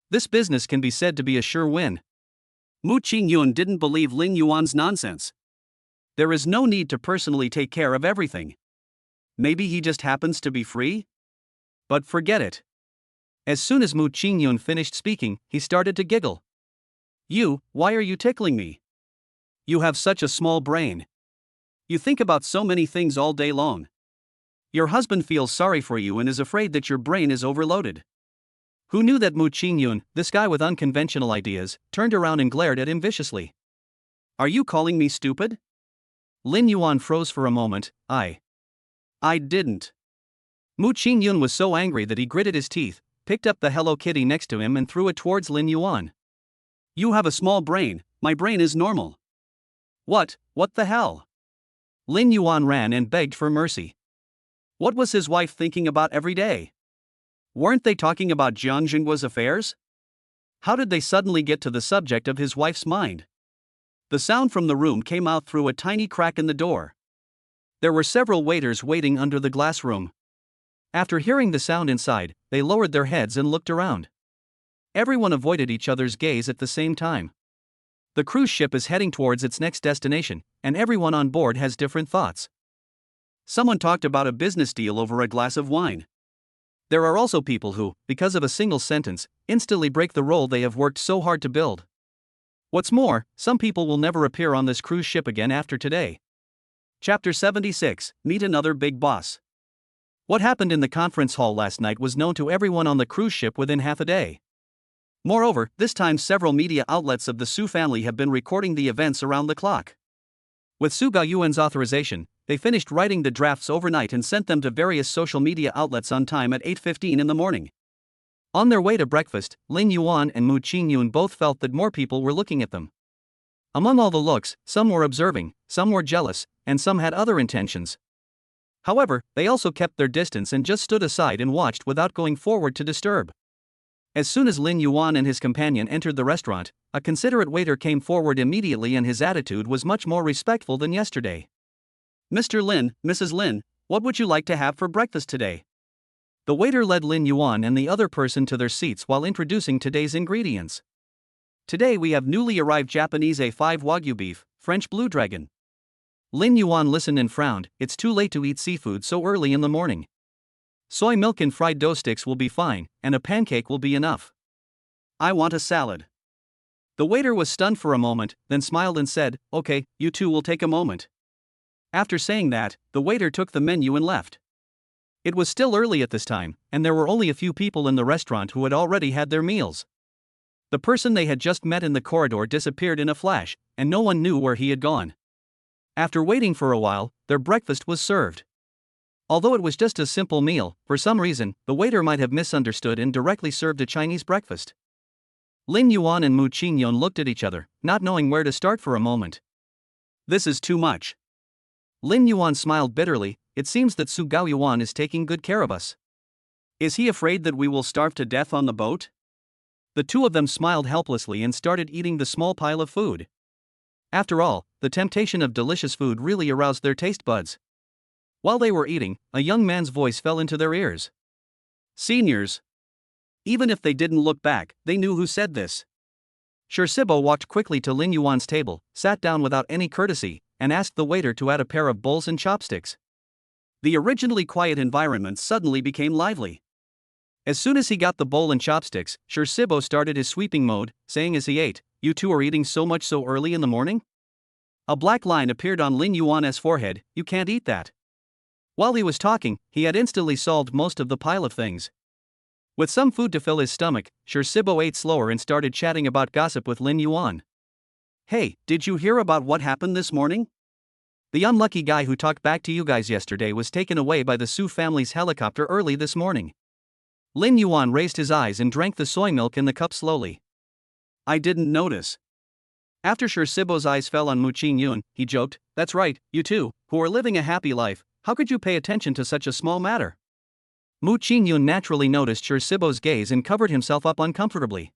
This business can be said to be a sure win." Mu Ching Yun didn't believe Lin Yuan's nonsense. There is no need to personally take care of everything. Maybe he just happens to be free? But forget it. As soon as Mu Ching Yun finished speaking, he started to giggle. Why are you tickling me? You have such a small brain. You think about so many things all day long. Your husband feels sorry for you and is afraid that your brain is overloaded." Who knew that Mu Ching Yun, this guy with unconventional ideas, turned around and glared at him viciously. "Are you calling me stupid?" Lin Yuan froze for a moment. I didn't." Mu Ching Yun was so angry that he gritted his teeth, picked up the Hello Kitty next to him and threw it towards Lin Yuan. "You have a small brain, my brain is normal." What the hell?" Lin Yuan ran and begged for mercy. What was his wife thinking about every day? Weren't they talking about Jiang Jinggua's affairs? How did they suddenly get to the subject of his wife's mind? The sound from the room came out through a tiny crack in the door. There were several waiters waiting under the glass room. After hearing the sound inside, they lowered their heads and looked around. Everyone avoided each other's gaze at the same time. The cruise ship is heading towards its next destination, and everyone on board has different thoughts. Someone talked about a business deal over a glass of wine. There are also people who, because of a single sentence, instantly break the role they have worked so hard to build. What's more, some people will never appear on this cruise ship again after today. Chapter 76, Meet Another Big Boss. What happened in the conference hall last night was known to everyone on the cruise ship within half a day. Moreover, this time several media outlets of the Su family have been recording the events around the clock. With Su Gaoyuan's authorization, they finished writing the drafts overnight and sent them to various social media outlets on time at 8:15 in the morning. On their way to breakfast, Lin Yuan and Mu Ching Yun both felt that more people were looking at them. Among all the looks, some were observing, some were jealous, and some had other intentions. However, they also kept their distance and just stood aside and watched without going forward to disturb. As soon as Lin Yuan and his companion entered the restaurant, a considerate waiter came forward immediately and his attitude was much more respectful than yesterday. "Mr. Lin, Mrs. Lin, what would you like to have for breakfast today?" The waiter led Lin Yuan and the other person to their seats while introducing today's ingredients. "Today we have newly arrived Japanese A5 Wagyu beef, French Blue Dragon." Lin Yuan listened and frowned. It's too late to eat seafood so early in the morning. "Soy milk and fried dough sticks will be fine, and a pancake will be enough." "I want a salad." The waiter was stunned for a moment, then smiled and said, "Okay, you two will take a moment." After saying that, the waiter took the menu and left. It was still early at this time, and there were only a few people in the restaurant who had already had their meals. The person they had just met in the corridor disappeared in a flash, and no one knew where he had gone. After waiting for a while, their breakfast was served. Although it was just a simple meal, for some reason, the waiter might have misunderstood and directly served a Chinese breakfast. Lin Yuan and Mu Ching Yun looked at each other, not knowing where to start for a moment. "This is too much." Lin Yuan smiled bitterly. "It seems that Su Gaoyuan is taking good care of us. Is he afraid that we will starve to death on the boat?" The two of them smiled helplessly and started eating the small pile of food. After all, the temptation of delicious food really aroused their taste buds. While they were eating, a young man's voice fell into their ears. "Seniors." Even if they didn't look back, they knew who said this. Shursibo walked quickly to Lin Yuan's table, sat down without any courtesy, and asked the waiter to add a pair of bowls and chopsticks. The originally quiet environment suddenly became lively. As soon as he got the bowl and chopsticks, Shursibo started his sweeping mode, saying as he ate, "You two are eating so much so early in the morning?" A black line appeared on Lin Yuan's forehead. "You can't eat that." While he was talking, he had instantly solved most of the pile of things. With some food to fill his stomach, Shursibo ate slower and started chatting about gossip with Lin Yuan. "Hey, did you hear about what happened this morning? The unlucky guy who talked back to you guys yesterday was taken away by the Su family's helicopter early this morning." Lin Yuan raised his eyes and drank the soy milk in the cup slowly. "I didn't notice." After Shursibo's eyes fell on Mu Ching Yun, he joked, "That's right, you two, who are living a happy life, how could you pay attention to such a small matter?" Mu Ching Yun naturally noticed Shursibo's gaze and covered himself up uncomfortably.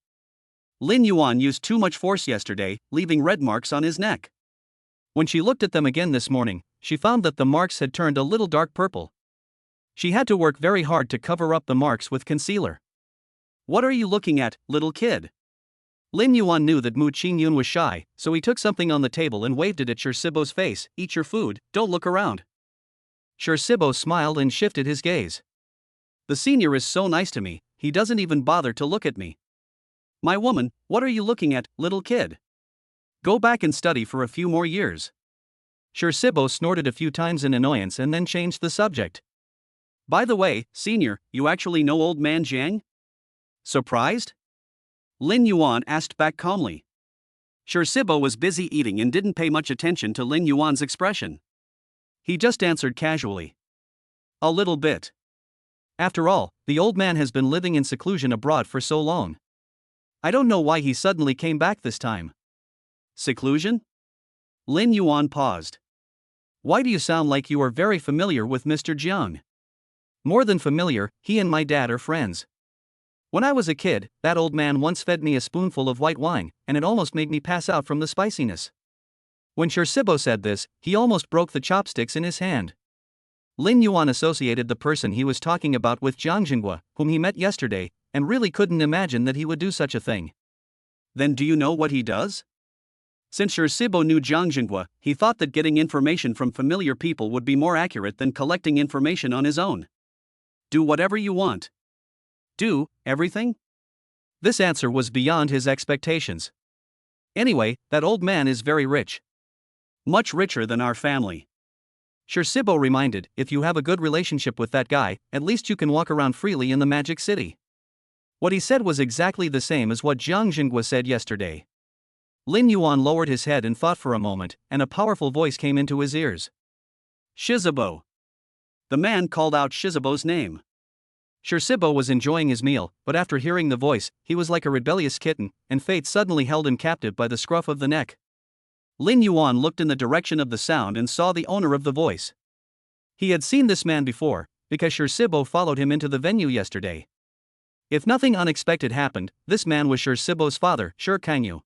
Lin Yuan used too much force yesterday, leaving red marks on his neck. When she looked at them again this morning, she found that the marks had turned a little dark purple. She had to work very hard to cover up the marks with concealer. "What are you looking at, little kid?" Lin Yuan knew that Mu Ching Yun was shy, so he took something on the table and waved it at Shursibo's face. "Eat your food, don't look around." Shursibo smiled and shifted his gaze. "The senior is so nice to me, he doesn't even bother to look at me." "My woman, what are you looking at, little kid? Go back and study for a few more years." Shursibo snorted a few times in annoyance and then changed the subject. "By the way, senior, you actually know old man Jiang?" "Surprised?" Lin Yuan asked back calmly. Shursibo was busy eating and didn't pay much attention to Lin Yuan's expression. He just answered casually, "A little bit." After all, the old man has been living in seclusion abroad for so long. I don't know why he suddenly came back this time. "Seclusion?" Lin Yuan paused. "Why do you sound like you are very familiar with Mr. Jiang?" More than familiar, he and my dad are friends. When I was a kid, that old man once fed me a spoonful of white wine, and it almost made me pass out from the spiciness. When Shirsibo said this, he almost broke the chopsticks in his hand. Lin Yuan associated the person he was talking about with Jiang Jinghua, whom he met yesterday, and really couldn't imagine that he would do such a thing. Then do you know what he does? Since Shirsibo knew Jiang Jinghua, he thought that getting information from familiar people would be more accurate than collecting information on his own. Do whatever you want. Do everything? This answer was beyond his expectations. Anyway, that old man is very rich. Much richer than our family. Shirsibo reminded, if you have a good relationship with that guy, at least you can walk around freely in the Magic City. What he said was exactly the same as what Jiang Jinghua said yesterday. Lin Yuan lowered his head and thought for a moment, and a powerful voice came into his ears. Shizubo. The man called out Shizubo's name. Shirsibo was enjoying his meal, but after hearing the voice, he was like a rebellious kitten, and fate suddenly held him captive by the scruff of the neck. Lin Yuan looked in the direction of the sound and saw the owner of the voice. He had seen this man before, because Shirsibo followed him into the venue yesterday. If nothing unexpected happened, this man was Shirsibo's father, Shir Kangyu.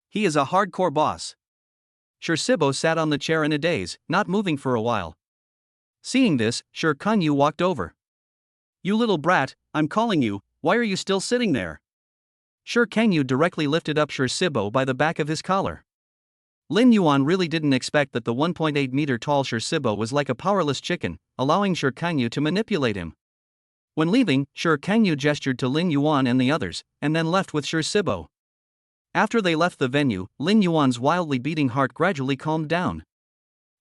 He is a hardcore boss. Shirsibo sat on the chair in a daze, not moving for a while. Seeing this, Shir Kangyu walked over. You little brat, I'm calling you, why are you still sitting there? Shir Kangyu directly lifted up Shirsibo by the back of his collar. Lin Yuan really didn't expect that the 1.8 meter tall Shirsibo was like a powerless chicken, allowing Shir Kangyu to manipulate him. When leaving, Shir Kangyu gestured to Lin Yuan and the others, and then left with Shirsibo. After they left the venue, Lin Yuan's wildly beating heart gradually calmed down.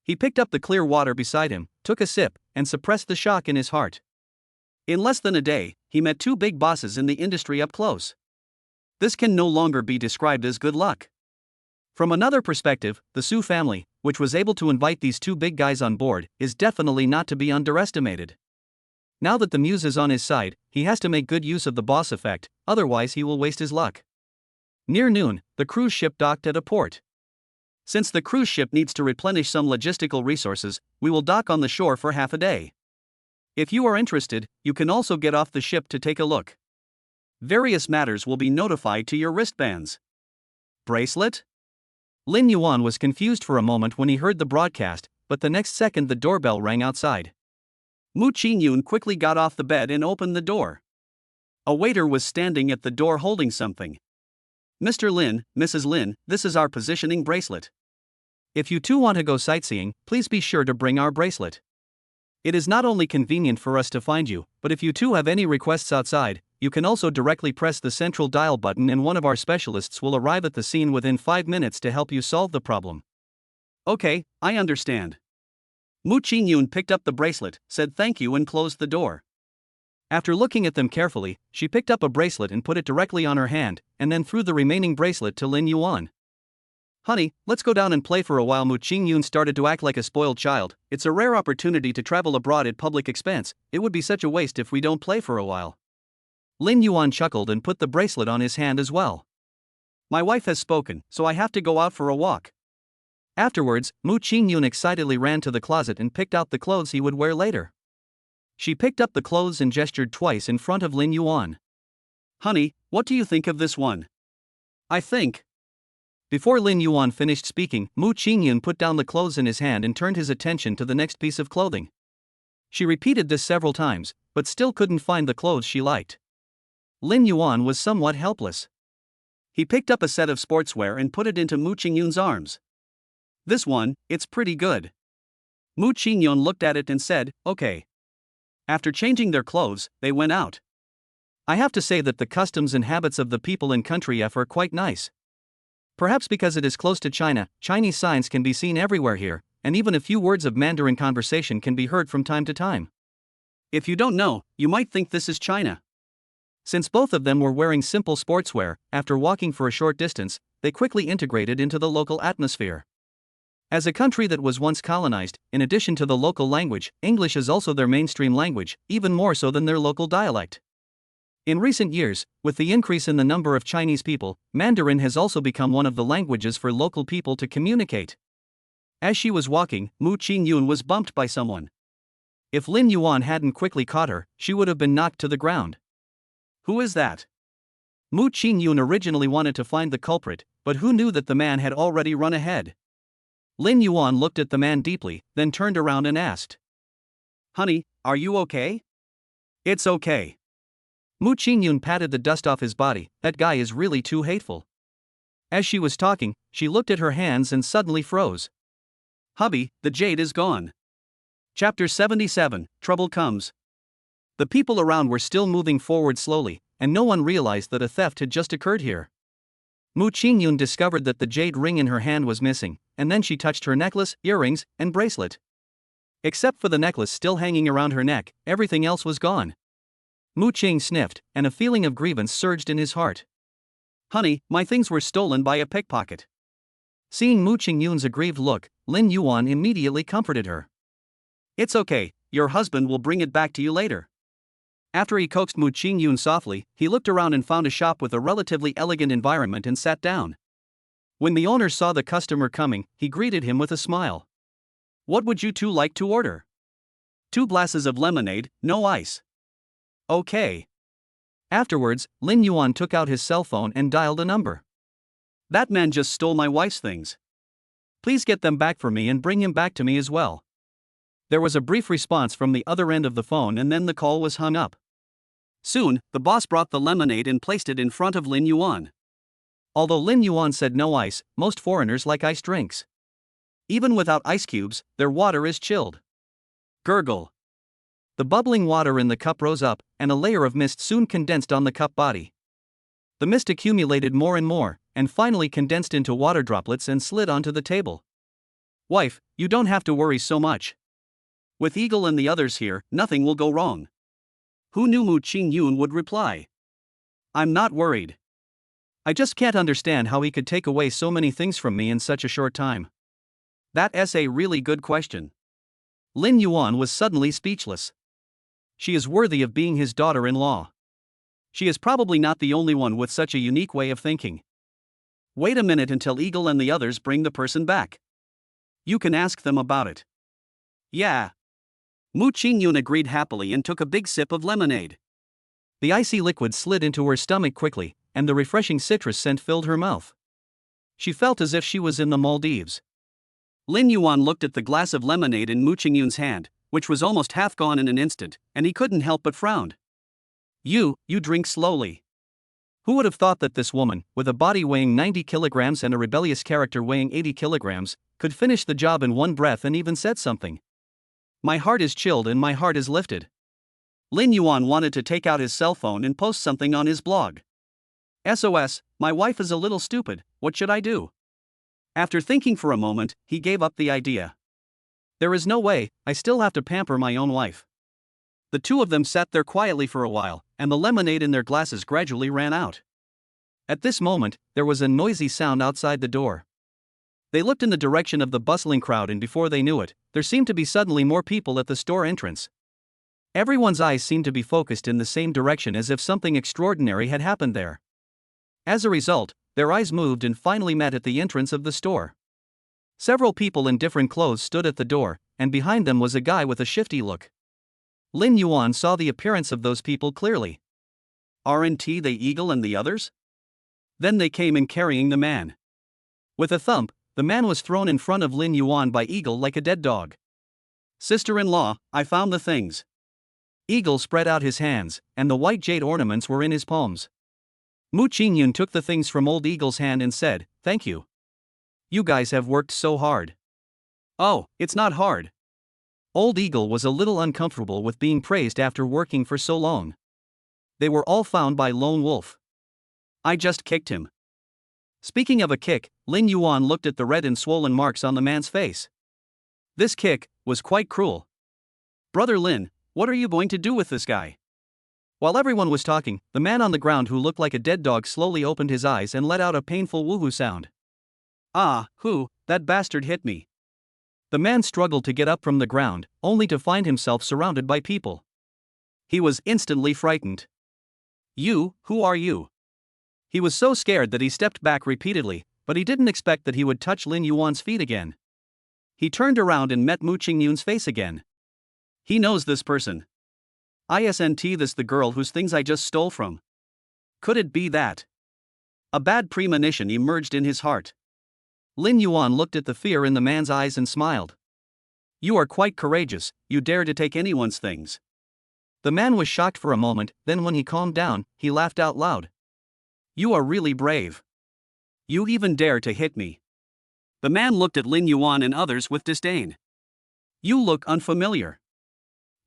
He picked up the clear water beside him, took a sip, and suppressed the shock in his heart. In less than a day, he met two big bosses in the industry up close. This can no longer be described as good luck. From another perspective, the Su family, which was able to invite these two big guys on board, is definitely not to be underestimated. Now that the muse is on his side, he has to make good use of the boss effect, otherwise he will waste his luck. Near noon, the cruise ship docked at a port. Since the cruise ship needs to replenish some logistical resources, we will dock on the shore for half a day. If you are interested, you can also get off the ship to take a look. Various matters will be notified to your wristbands. Bracelet? Lin Yuan was confused for a moment when he heard the broadcast, but the next second the doorbell rang outside. Mu Ching Yun quickly got off the bed and opened the door. A waiter was standing at the door holding something. Mr. Lin, Mrs. Lin, this is our positioning bracelet. If you two want to go sightseeing, please be sure to bring our bracelet. It is not only convenient for us to find you, but if you two have any requests outside, you can also directly press the central dial button and one of our specialists will arrive at the scene within 5 minutes to help you solve the problem. Okay, I understand. Mu Ching Yun picked up the bracelet, said thank you and closed the door. After looking at them carefully, she picked up a bracelet and put it directly on her hand, and then threw the remaining bracelet to Lin Yuan. Honey, let's go down and play for a while. Mu Ching Yun started to act like a spoiled child. It's a rare opportunity to travel abroad at public expense, it would be such a waste if we don't play for a while. Lin Yuan chuckled and put the bracelet on his hand as well. My wife has spoken, so I have to go out for a walk. Afterwards, Mu Ching Yun excitedly ran to the closet and picked out the clothes he would wear later. She picked up the clothes and gestured twice in front of Lin Yuan. Honey, what do you think of this one? I think. Before Lin Yuan finished speaking, Mu Ching Yun put down the clothes in his hand and turned his attention to the next piece of clothing. She repeated this several times, but still couldn't find the clothes she liked. Lin Yuan was somewhat helpless. He picked up a set of sportswear and put it into Mu Ching Yun's arms. This one, it's pretty good. Mu Ching Yun looked at it and said, okay. After changing their clothes, they went out. I have to say that the customs and habits of the people in country F are quite nice. Perhaps because it is close to China, Chinese signs can be seen everywhere here, and even a few words of Mandarin conversation can be heard from time to time. If you don't know, you might think this is China. Since both of them were wearing simple sportswear, after walking for a short distance, they quickly integrated into the local atmosphere. As a country that was once colonized, in addition to the local language, English is also their mainstream language, even more so than their local dialect. In recent years, with the increase in the number of Chinese people, Mandarin has also become one of the languages for local people to communicate. As she was walking, Mu Ching Yun was bumped by someone. If Lin Yuan hadn't quickly caught her, she would have been knocked to the ground. Who is that? Mu Ching Yun originally wanted to find the culprit, but who knew that the man had already run ahead? Lin Yuan looked at the man deeply, then turned around and asked. Honey, are you okay? It's okay. Mu Ching Yun patted the dust off his body. That guy is really too hateful. As she was talking, she looked at her hands and suddenly froze. Hubby, the jade is gone. Chapter 77, Trouble Comes. The people around were still moving forward slowly, and no one realized that a theft had just occurred here. Mu Ching Yun discovered that the jade ring in her hand was missing, and then she touched her necklace, earrings, and bracelet. Except for the necklace still hanging around her neck, everything else was gone. Mu Ching sniffed, and a feeling of grievance surged in his heart. Honey, my things were stolen by a pickpocket. Seeing Mu Ching Yun's aggrieved look, Lin Yuan immediately comforted her. It's okay, your husband will bring it back to you later. After he coaxed Mu Ching Yun softly, he looked around and found a shop with a relatively elegant environment and sat down. When the owner saw the customer coming, he greeted him with a smile. What would you two like to order? 2 glasses of lemonade, no ice. Okay. Afterwards, Lin Yuan took out his cell phone and dialed a number. That man just stole my wife's things. Please get them back for me and bring him back to me as well. There was a brief response from the other end of the phone and then the call was hung up. Soon, the boss brought the lemonade and placed it in front of Lin Yuan. Although Lin Yuan said no ice, most foreigners like iced drinks. Even without ice cubes, their water is chilled. Gurgle. The bubbling water in the cup rose up, and a layer of mist soon condensed on the cup body. The mist accumulated more and more, and finally condensed into water droplets and slid onto the table. Wife, you don't have to worry so much. With Eagle and the others here, nothing will go wrong. Who knew Mu Ching Yun would reply? I'm not worried. I just can't understand how he could take away so many things from me in such a short time. That's a really good question. Lin Yuan was suddenly speechless. She is worthy of being his daughter-in-law. She is probably not the only one with such a unique way of thinking. Wait a minute until Eagle and the others bring the person back. You can ask them about it. Yeah. Mu Ching Yun agreed happily and took a big sip of lemonade. The icy liquid slid into her stomach quickly, and the refreshing citrus scent filled her mouth. She felt as if she was in the Maldives. Lin Yuan looked at the glass of lemonade in Mu Ching Yun's hand, which was almost half gone in an instant, and he couldn't help but frown. You drink slowly. Who would have thought that this woman, with a body weighing 90 kilograms and a rebellious character weighing 80 kilograms, could finish the job in one breath and even said something? My heart is chilled and my heart is lifted. Lin Yuan wanted to take out his cell phone and post something on his blog. SOS, my wife is a little stupid, what should I do? After thinking for a moment, he gave up the idea. There is no way, I still have to pamper my own wife. The two of them sat there quietly for a while, and the lemonade in their glasses gradually ran out. At this moment, there was a noisy sound outside the door. They looked in the direction of the bustling crowd, and before they knew it, there seemed to be suddenly more people at the store entrance. Everyone's eyes seemed to be focused in the same direction as if something extraordinary had happened there. As a result, their eyes moved and finally met at the entrance of the store. Several people in different clothes stood at the door, and behind them was a guy with a shifty look. Lin Yuan saw the appearance of those people clearly. Aren't they Eagle and the others? Then they came in carrying the man. With a thump, the man was thrown in front of Lin Yuan by Eagle like a dead dog. Sister-in-law, I found the things. Eagle spread out his hands, and the white jade ornaments were in his palms. Mu Ching Yun took the things from old Eagle's hand and said, "Thank you. You guys have worked so hard." "Oh, it's not hard." Old Eagle was a little uncomfortable with being praised after working for so long. They were all found by Lone Wolf. I just kicked him. Speaking of a kick, Lin Yuan looked at the red and swollen marks on the man's face. This kick was quite cruel. Brother Lin, what are you going to do with this guy? While everyone was talking, the man on the ground who looked like a dead dog slowly opened his eyes and let out a painful woohoo sound. That bastard hit me. The man struggled to get up from the ground, only to find himself surrounded by people. He was instantly frightened. Who are you? He was so scared that he stepped back repeatedly, but he didn't expect that he would touch Lin Yuan's feet again. He turned around and met Mu Ching Yun's face again. He knows this person. Isn't this the girl whose things I just stole from? Could it be that? A bad premonition emerged in his heart. Lin Yuan looked at the fear in the man's eyes and smiled. You are quite courageous, you dare to take anyone's things. The man was shocked for a moment, then when he calmed down, he laughed out loud. You are really brave. You even dare to hit me. The man looked at Lin Yuan and others with disdain. You look unfamiliar.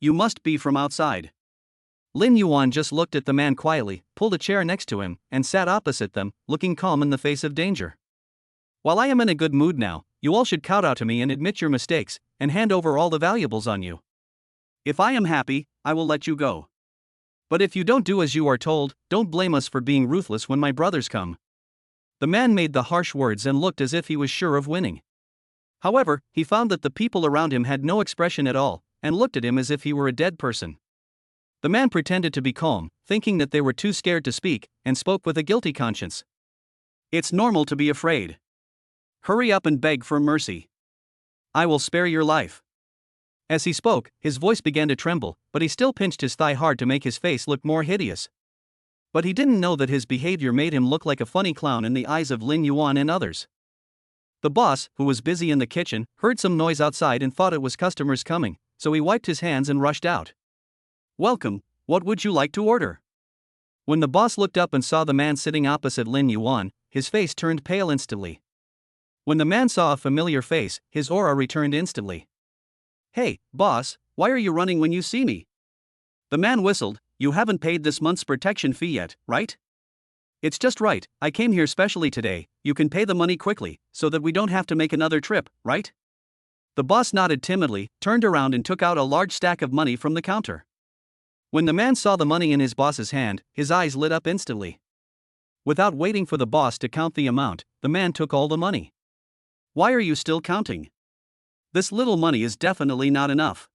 You must be from outside. Lin Yuan just looked at the man quietly, pulled a chair next to him, and sat opposite them, looking calm in the face of danger. While I am in a good mood now, you all should kowtow to me and admit your mistakes, and hand over all the valuables on you. If I am happy, I will let you go. But if you don't do as you are told, don't blame us for being ruthless when my brothers come. The man made the harsh words and looked as if he was sure of winning. However, he found that the people around him had no expression at all, and looked at him as if he were a dead person. The man pretended to be calm, thinking that they were too scared to speak, and spoke with a guilty conscience. It's normal to be afraid. Hurry up and beg for mercy. I will spare your life. As he spoke, his voice began to tremble, but he still pinched his thigh hard to make his face look more hideous. But he didn't know that his behavior made him look like a funny clown in the eyes of Lin Yuan and others. The boss, who was busy in the kitchen, heard some noise outside and thought it was customers coming, so he wiped his hands and rushed out. Welcome, what would you like to order? When the boss looked up and saw the man sitting opposite Lin Yuan, his face turned pale instantly. When the man saw a familiar face, his aura returned instantly. Hey, boss, why are you running when you see me? The man whistled. You haven't paid this month's protection fee yet, right? It's just right, I came here specially today, you can pay the money quickly, so that we don't have to make another trip, right? The boss nodded timidly, turned around and took out a large stack of money from the counter. When the man saw the money in his boss's hand, his eyes lit up instantly. Without waiting for the boss to count the amount, the man took all the money. Why are you still counting? This little money is definitely not enough.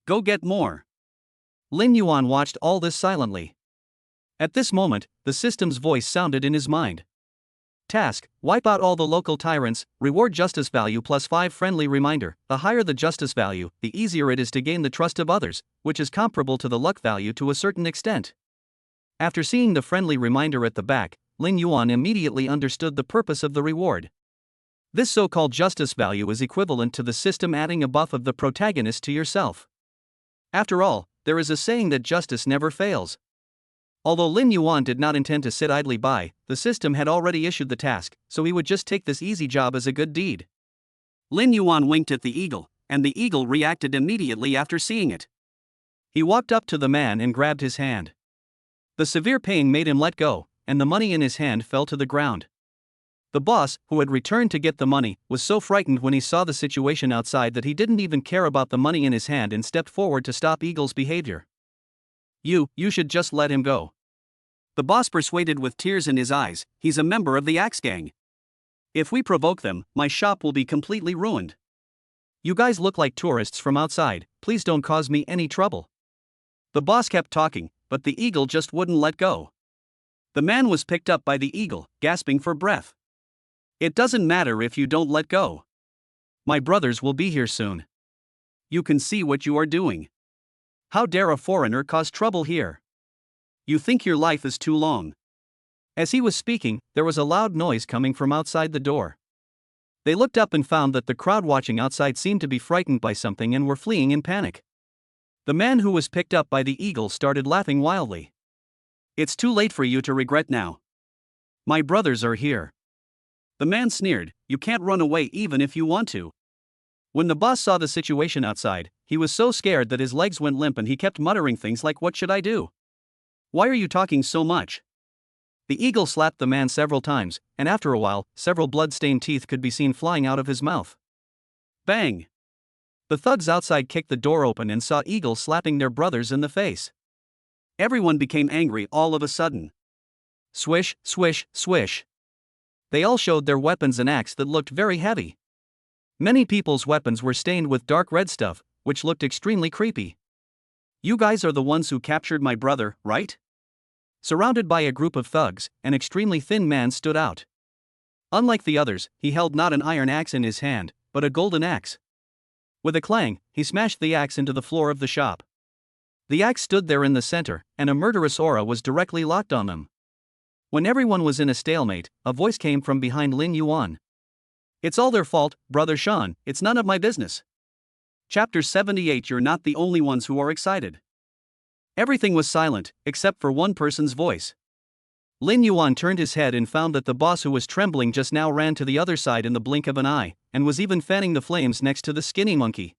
Go get more. Lin Yuan watched all this silently. At this moment, the system's voice sounded in his mind. Task: wipe out all the local tyrants, reward justice value plus 5 friendly reminder. The higher the justice value, the easier it is to gain the trust of others, which is comparable to the luck value to a certain extent. After seeing the friendly reminder at the back, Lin Yuan immediately understood the purpose of the reward. This so-called justice value is equivalent to the system adding a buff of the protagonist to yourself. After all, there is a saying that justice never fails. Although Lin Yuan did not intend to sit idly by, the system had already issued the task, so he would just take this easy job as a good deed. Lin Yuan winked at the eagle, and the eagle reacted immediately after seeing it. He walked up to the man and grabbed his hand. The severe pain made him let go, and the money in his hand fell to the ground. The boss, who had returned to get the money, was so frightened when he saw the situation outside that he didn't even care about the money in his hand and stepped forward to stop Eagle's behavior. You should just let him go. The boss persuaded with tears in his eyes, he's a member of the Axe Gang. If we provoke them, my shop will be completely ruined. You guys look like tourists from outside, please don't cause me any trouble. The boss kept talking, but the eagle just wouldn't let go. The man was picked up by the eagle, gasping for breath. It doesn't matter if you don't let go. My brothers will be here soon. You can see what you are doing. How dare a foreigner cause trouble here? You think your life is too long. As he was speaking, there was a loud noise coming from outside the door. They looked up and found that the crowd watching outside seemed to be frightened by something and were fleeing in panic. The man who was picked up by the eagle started laughing wildly. It's too late for you to regret now. My brothers are here. The man sneered, you can't run away even if you want to. When the boss saw the situation outside, he was so scared that his legs went limp and he kept muttering things like, what should I do? Why are you talking so much? The eagle slapped the man several times, and after a while, several blood-stained teeth could be seen flying out of his mouth. Bang! The thugs outside kicked the door open and saw Eagle slapping their brothers in the face. Everyone became angry all of a sudden. Swish, swish, swish. They all showed their weapons and axe that looked very heavy. Many people's weapons were stained with dark red stuff, which looked extremely creepy. You guys are the ones who captured my brother, right? Surrounded by a group of thugs, an extremely thin man stood out. Unlike the others, he held not an iron axe in his hand, but a golden axe. With a clang, he smashed the axe into the floor of the shop. The axe stood there in the center, and a murderous aura was directly locked on them. When everyone was in a stalemate, a voice came from behind Lin Yuan. "It's all their fault, Brother Sean, it's none of my business." Chapter 78. You're not the only ones who are excited. Everything was silent, except for one person's voice. Lin Yuan turned his head and found that the boss, who was trembling just now, ran to the other side in the blink of an eye, and was even fanning the flames next to the skinny monkey.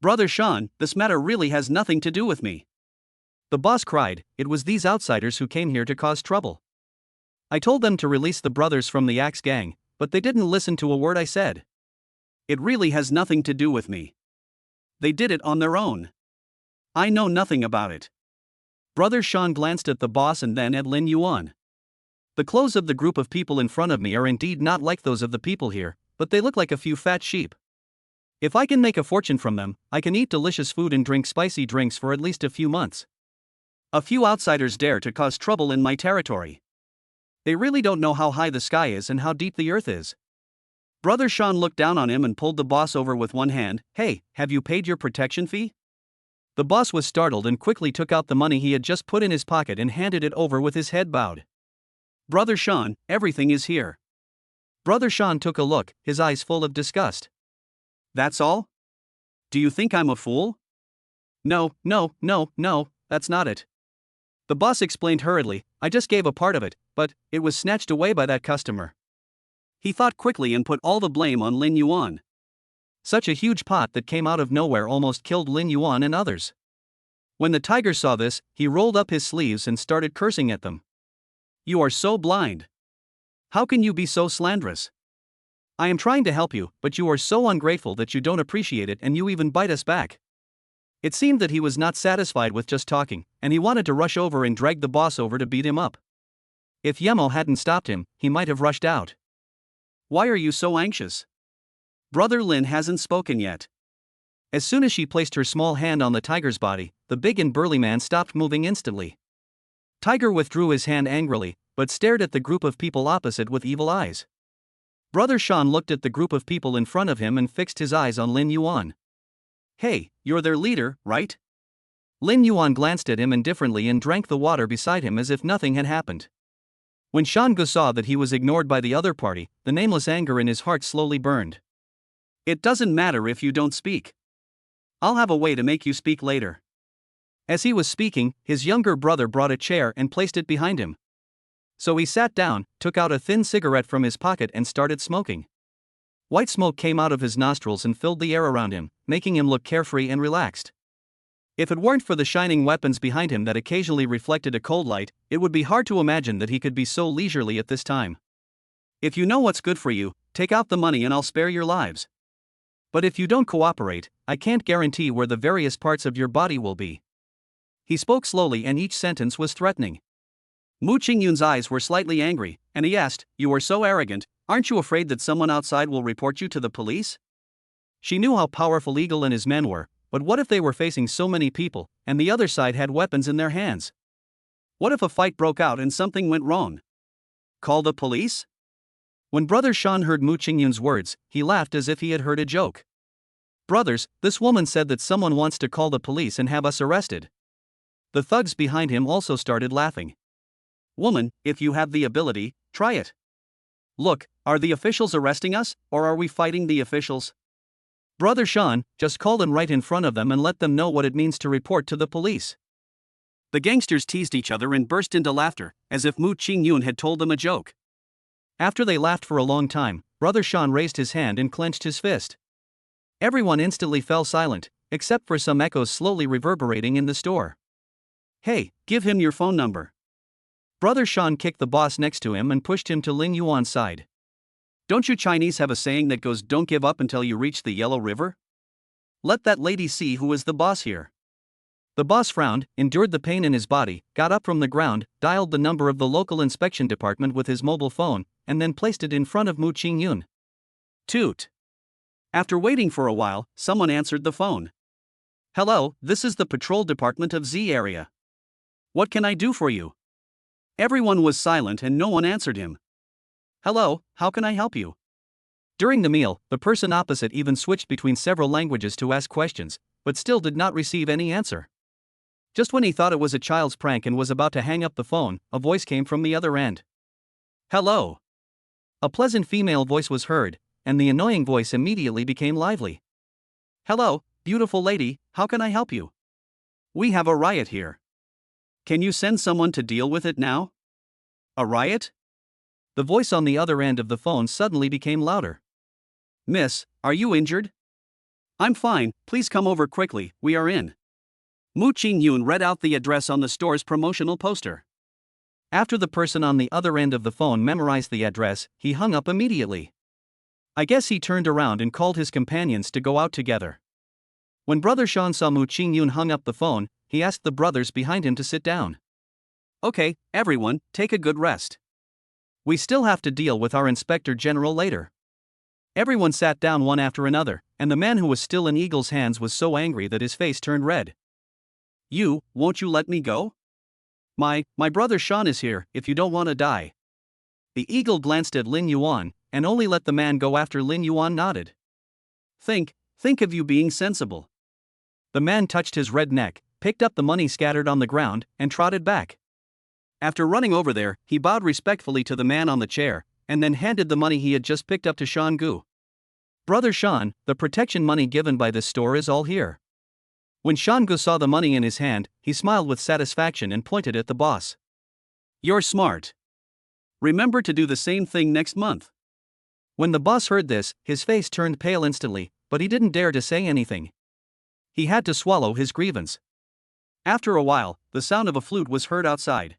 "Brother Sean, this matter really has nothing to do with me," the boss cried. "It was these outsiders who came here to cause trouble. I told them to release the brothers from the Axe gang, but they didn't listen to a word I said. It really has nothing to do with me. They did it on their own. I know nothing about it." Brother Sean glanced at the boss and then at Lin Yuan. "The clothes of the group of people in front of me are indeed not like those of the people here, but they look like a few fat sheep. If I can make a fortune from them, I can eat delicious food and drink spicy drinks for at least a few months. A few outsiders dare to cause trouble in my territory. They really don't know how high the sky is and how deep the earth is." Brother Sean looked down on him and pulled the boss over with one hand. "Hey, have you paid your protection fee?" The boss was startled and quickly took out the money he had just put in his pocket and handed it over with his head bowed. "Brother Sean, everything is here." Brother Sean took a look, his eyes full of disgust. "That's all? Do you think I'm a fool?" No, that's not it." The boss explained hurriedly. "I just gave a part of it, but it was snatched away by that customer." He thought quickly and put all the blame on Lin Yuan. Such a huge pot that came out of nowhere almost killed Lin Yuan and others. When the tiger saw this, he rolled up his sleeves and started cursing at them. "You are so blind. How can you be so slanderous? I am trying to help you, but you are so ungrateful that you don't appreciate it and you even bite us back." It seemed that he was not satisfied with just talking, and he wanted to rush over and drag the boss over to beat him up. If Yemo hadn't stopped him, he might have rushed out. "Why are you so anxious? Brother Lin hasn't spoken yet." As soon as she placed her small hand on the tiger's body, the big and burly man stopped moving instantly. Tiger withdrew his hand angrily, but stared at the group of people opposite with evil eyes. Brother Sean looked at the group of people in front of him and fixed his eyes on Lin Yuan. "Hey, you're their leader, right?" Lin Yuan glanced at him indifferently and drank the water beside him as if nothing had happened. When Shangu saw that he was ignored by the other party, the nameless anger in his heart slowly burned. "It doesn't matter if you don't speak. I'll have a way to make you speak later." As he was speaking, his younger brother brought a chair and placed it behind him. So he sat down, took out a thin cigarette from his pocket and started smoking. White smoke came out of his nostrils and filled the air around him, making him look carefree and relaxed. If it weren't for the shining weapons behind him that occasionally reflected a cold light, it would be hard to imagine that he could be so leisurely at this time. "If you know what's good for you, take out the money and I'll spare your lives. But if you don't cooperate, I can't guarantee where the various parts of your body will be." He spoke slowly and each sentence was threatening. Mu Ching Yun's eyes were slightly angry, and he asked, "You are so arrogant, aren't you afraid that someone outside will report you to the police?" She knew how powerful Eagle and his men were, but what if they were facing so many people, and the other side had weapons in their hands? What if a fight broke out and something went wrong? Call the police? When Brother Sean heard Mu Ching Yun's words, he laughed as if he had heard a joke. "Brothers, this woman said that someone wants to call the police and have us arrested." The thugs behind him also started laughing. "Woman, if you have the ability, try it. Look, are the officials arresting us, or are we fighting the officials?" Brother Sean, just call them right in front of them and let them know what it means to report to the police. The gangsters teased each other and burst into laughter, as if Mu Ching Yun had told them a joke. After they laughed for a long time, Brother Sean raised his hand and clenched his fist. Everyone instantly fell silent, except for some echoes slowly reverberating in the store. "Hey, give him your phone number." Brother Sean kicked the boss next to him and pushed him to Lin Yuan's side. "Don't you Chinese have a saying that goes, 'Don't give up until you reach the Yellow River'? Let that lady see who is the boss here." The boss frowned, endured the pain in his body, got up from the ground, dialed the number of the local inspection department with his mobile phone, and then placed it in front of Mu Ching Yun. Toot. After waiting for a while, someone answered the phone. "Hello, this is the patrol department of Z area. What can I do for you?" Everyone was silent and no one answered him. "Hello, how can I help you?" During the meal, the person opposite even switched between several languages to ask questions, but still did not receive any answer. Just when he thought it was a child's prank and was about to hang up the phone, a voice came from the other end. "Hello." A pleasant female voice was heard, and the annoying voice immediately became lively. "Hello, beautiful lady, how can I help you? We have a riot here. Can you send someone to deal with it now?" "A riot?" The voice on the other end of the phone suddenly became louder. "Miss, are you injured?" "I'm fine, please come over quickly, we are in." Mu Ching Yun read out the address on the store's promotional poster. After the person on the other end of the phone memorized the address, he hung up immediately. I guess he turned around and called his companions to go out together. When Brother Sean saw Mu Ching Yun hung up the phone, he asked the brothers behind him to sit down. "Okay, everyone, take a good rest. We still have to deal with our Inspector General later." Everyone sat down one after another, and the man who was still in Eagle's hands was so angry that his face turned red. Won't you let me go? My brother Sean is here, if you don't want to die." The Eagle glanced at Lin Yuan, and only let the man go after Lin Yuan nodded. Think of you being sensible." The man touched his red neck, picked up the money scattered on the ground, and trotted back. After running over there, he bowed respectfully to the man on the chair, and then handed the money he had just picked up to Sean Gu. "Brother Sean, the protection money given by this store is all here." When Sean Gu saw the money in his hand, he smiled with satisfaction and pointed at the boss. "You're smart. Remember to do the same thing next month." When the boss heard this, his face turned pale instantly, but he didn't dare to say anything. He had to swallow his grievance. After a while, the sound of a flute was heard outside.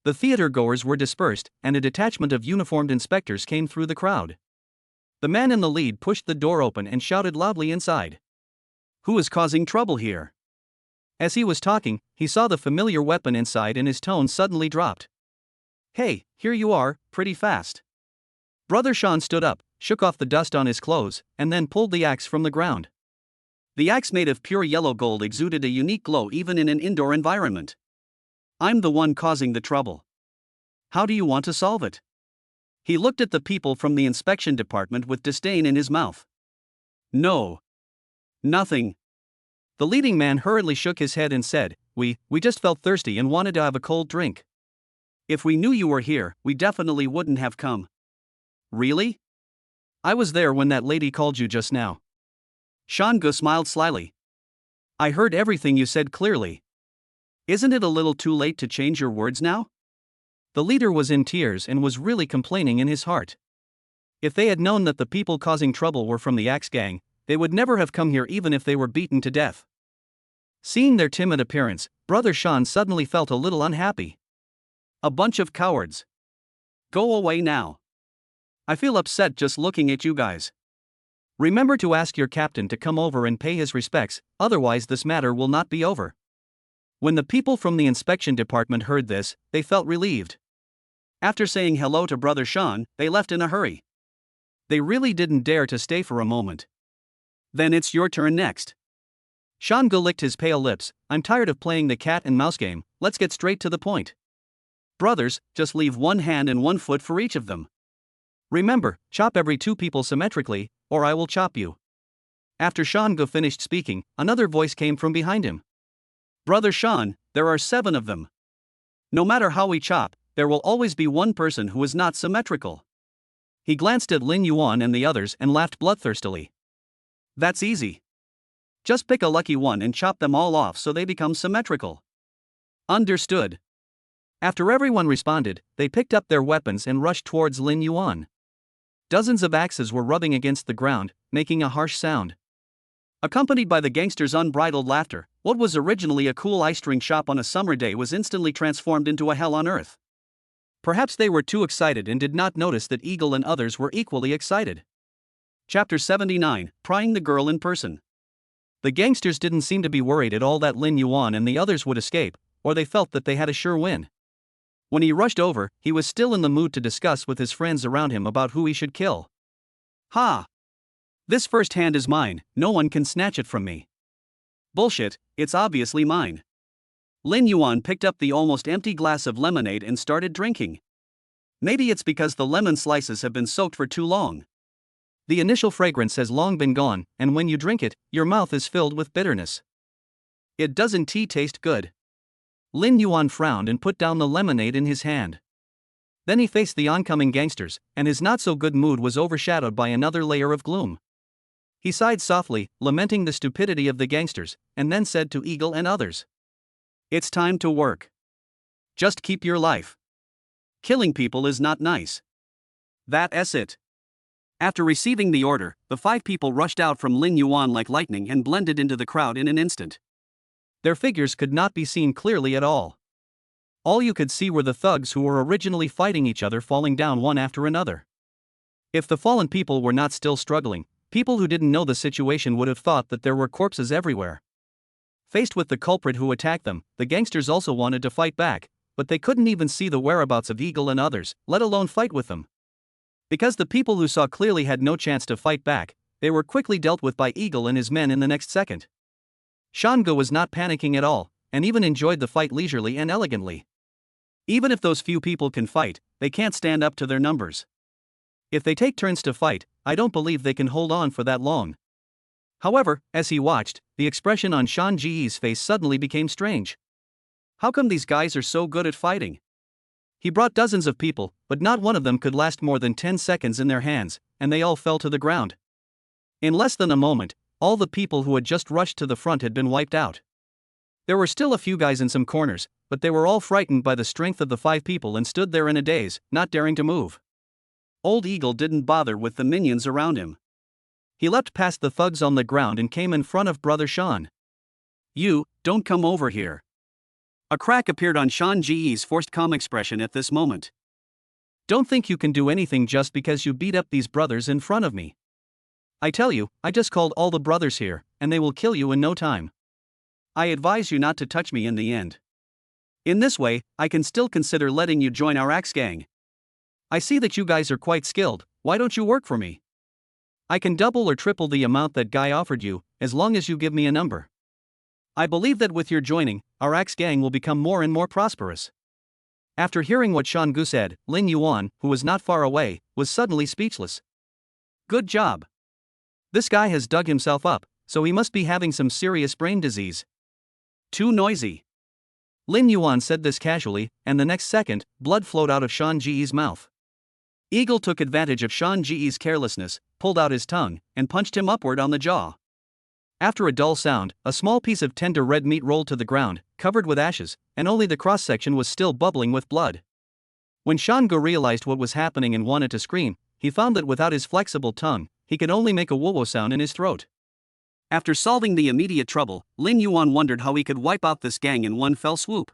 The theater-goers were dispersed, and a detachment of uniformed inspectors came through the crowd. The man in the lead pushed the door open and shouted loudly inside. "Who is causing trouble here?" As he was talking, he saw the familiar weapon inside and his tone suddenly dropped. "Hey, here you are, pretty fast." Brother Sean stood up, shook off the dust on his clothes, and then pulled the axe from the ground. The axe made of pure yellow gold exuded a unique glow even in an indoor environment. "I'm the one causing the trouble. How do you want to solve it?" He looked at the people from the inspection department with disdain in his mouth. "No. Nothing." The leading man hurriedly shook his head and said, We just felt thirsty and wanted to have a cold drink. If we knew you were here, we definitely wouldn't have come." "Really? I was there when that lady called you just now." Sean Gu smiled slyly. "I heard everything you said clearly. Isn't it a little too late to change your words now?" The leader was in tears and was really complaining in his heart. If they had known that the people causing trouble were from the Axe Gang, they would never have come here even if they were beaten to death. Seeing their timid appearance, Brother Sean suddenly felt a little unhappy. "A bunch of cowards. Go away now. I feel upset just looking at you guys. Remember to ask your captain to come over and pay his respects, otherwise this matter will not be over." When the people from the inspection department heard this, they felt relieved. After saying hello to Brother Sean, they left in a hurry. They really didn't dare to stay for a moment. "Then it's your turn next." Sean Gu licked his pale lips. "I'm tired of playing the cat and mouse game, let's get straight to the point. Brothers, just leave one hand and one foot for each of them. Remember, chop every two people symmetrically, or I will chop you." After Sean Gu finished speaking, another voice came from behind him. "Brother Sean, there are 7 of them. No matter how we chop, there will always be one person who is not symmetrical." He glanced at Lin Yuan and the others and laughed bloodthirstily. "That's easy. Just pick a lucky one and chop them all off so they become symmetrical." "Understood." After everyone responded, they picked up their weapons and rushed towards Lin Yuan. Dozens of axes were rubbing against the ground, making a harsh sound. Accompanied by the gangsters' unbridled laughter, what was originally a cool ice-drink shop on a summer day was instantly transformed into a hell on earth. Perhaps they were too excited and did not notice that Eagle and others were equally excited. Chapter 79, Prying the Girl in Person. The gangsters didn't seem to be worried at all that Lin Yuan and the others would escape, or they felt that they had a sure win. When he rushed over, he was still in the mood to discuss with his friends around him about who he should kill. "Ha! This first hand is mine, no one can snatch it from me." "Bullshit, it's obviously mine." Lin Yuan picked up the almost empty glass of lemonade and started drinking. "Maybe it's because the lemon slices have been soaked for too long. The initial fragrance has long been gone, and when you drink it, your mouth is filled with bitterness. It doesn't taste good. Lin Yuan frowned and put down the lemonade in his hand. Then he faced the oncoming gangsters, and his not-so-good mood was overshadowed by another layer of gloom. He sighed softly, lamenting the stupidity of the gangsters, and then said to Eagle and others, "It's time to work. Just keep your life. Killing people is not nice. That's it." After receiving the order, the 5 people rushed out from Lin Yuan like lightning and blended into the crowd in an instant. Their figures could not be seen clearly at all. All you could see were the thugs who were originally fighting each other falling down one after another. If the fallen people were not still struggling, people who didn't know the situation would have thought that there were corpses everywhere. Faced with the culprit who attacked them, the gangsters also wanted to fight back, but they couldn't even see the whereabouts of Eagle and others, let alone fight with them. Because the people who saw clearly had no chance to fight back, they were quickly dealt with by Eagle and his men in the next second. Shango was not panicking at all, and even enjoyed the fight leisurely and elegantly. Even if those few people can fight, they can't stand up to their numbers. If they take turns to fight, I don't believe they can hold on for that long. However, as he watched, the expression on Shan Ji's face suddenly became strange. How come these guys are so good at fighting? He brought dozens of people, but not one of them could last more than 10 seconds in their hands, and they all fell to the ground. In less than a moment, all the people who had just rushed to the front had been wiped out. There were still a few guys in some corners, but they were all frightened by the strength of the 5 people and stood there in a daze, not daring to move. Old Eagle didn't bother with the minions around him. He leapt past the thugs on the ground and came in front of Brother Shan. "You, don't come over here." A crack appeared on Shan Ji's forced calm expression at this moment. "Don't think you can do anything just because you beat up these brothers in front of me. I tell you, I just called all the brothers here, and they will kill you in no time. I advise you not to touch me in the end. In this way, I can still consider letting you join our axe gang. I see that you guys are quite skilled, why don't you work for me? I can double or triple the amount that guy offered you, as long as you give me a number. I believe that with your joining, our axe gang will become more and more prosperous." After hearing what Shangu said, Lin Yuan, who was not far away, was suddenly speechless. "Good job. This guy has dug himself up, so he must be having some serious brain disease. Too noisy." Lin Yuan said this casually, and the next second, blood flowed out of Shan Ji's mouth. Eagle took advantage of Shan Ji's carelessness, pulled out his tongue, and punched him upward on the jaw. After a dull sound, a small piece of tender red meat rolled to the ground, covered with ashes, and only the cross-section was still bubbling with blood. When Shango realized what was happening and wanted to scream, he found that without his flexible tongue, he could only make a whoa-whoa sound in his throat. After solving the immediate trouble, Lin Yuan wondered how he could wipe out this gang in one fell swoop.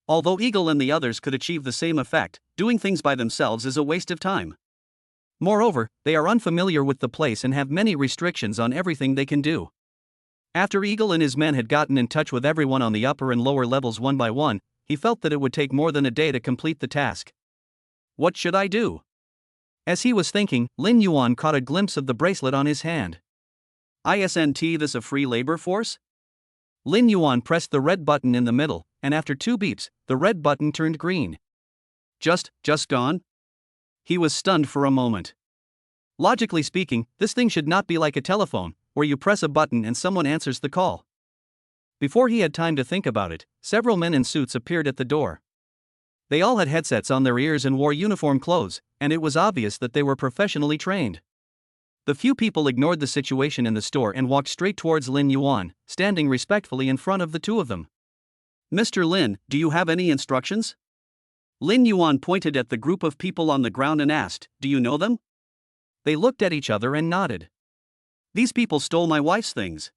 Although Eagle and the others could achieve the same effect, doing things by themselves is a waste of time. Moreover, they are unfamiliar with the place and have many restrictions on everything they can do. After Eagle and his men had gotten in touch with everyone on the upper and lower levels one by one, he felt that it would take more than a day to complete the task. What should I do? As he was thinking, Lin Yuan caught a glimpse of the bracelet on his hand. Isn't this a free labor force? Lin Yuan pressed the red button in the middle, and after 2 beeps, the red button turned green. Just gone? He was stunned for a moment. Logically speaking, this thing should not be like a telephone, where you press a button and someone answers the call. Before he had time to think about it, several men in suits appeared at the door. They all had headsets on their ears and wore uniform clothes, and it was obvious that they were professionally trained. The few people ignored the situation in the store and walked straight towards Lin Yuan, standing respectfully in front of the 2 of them. "Mr. Lin, do you have any instructions?" Lin Yuan pointed at the group of people on the ground and asked, "Do you know them?" They looked at each other and nodded. "These people stole my wife's things.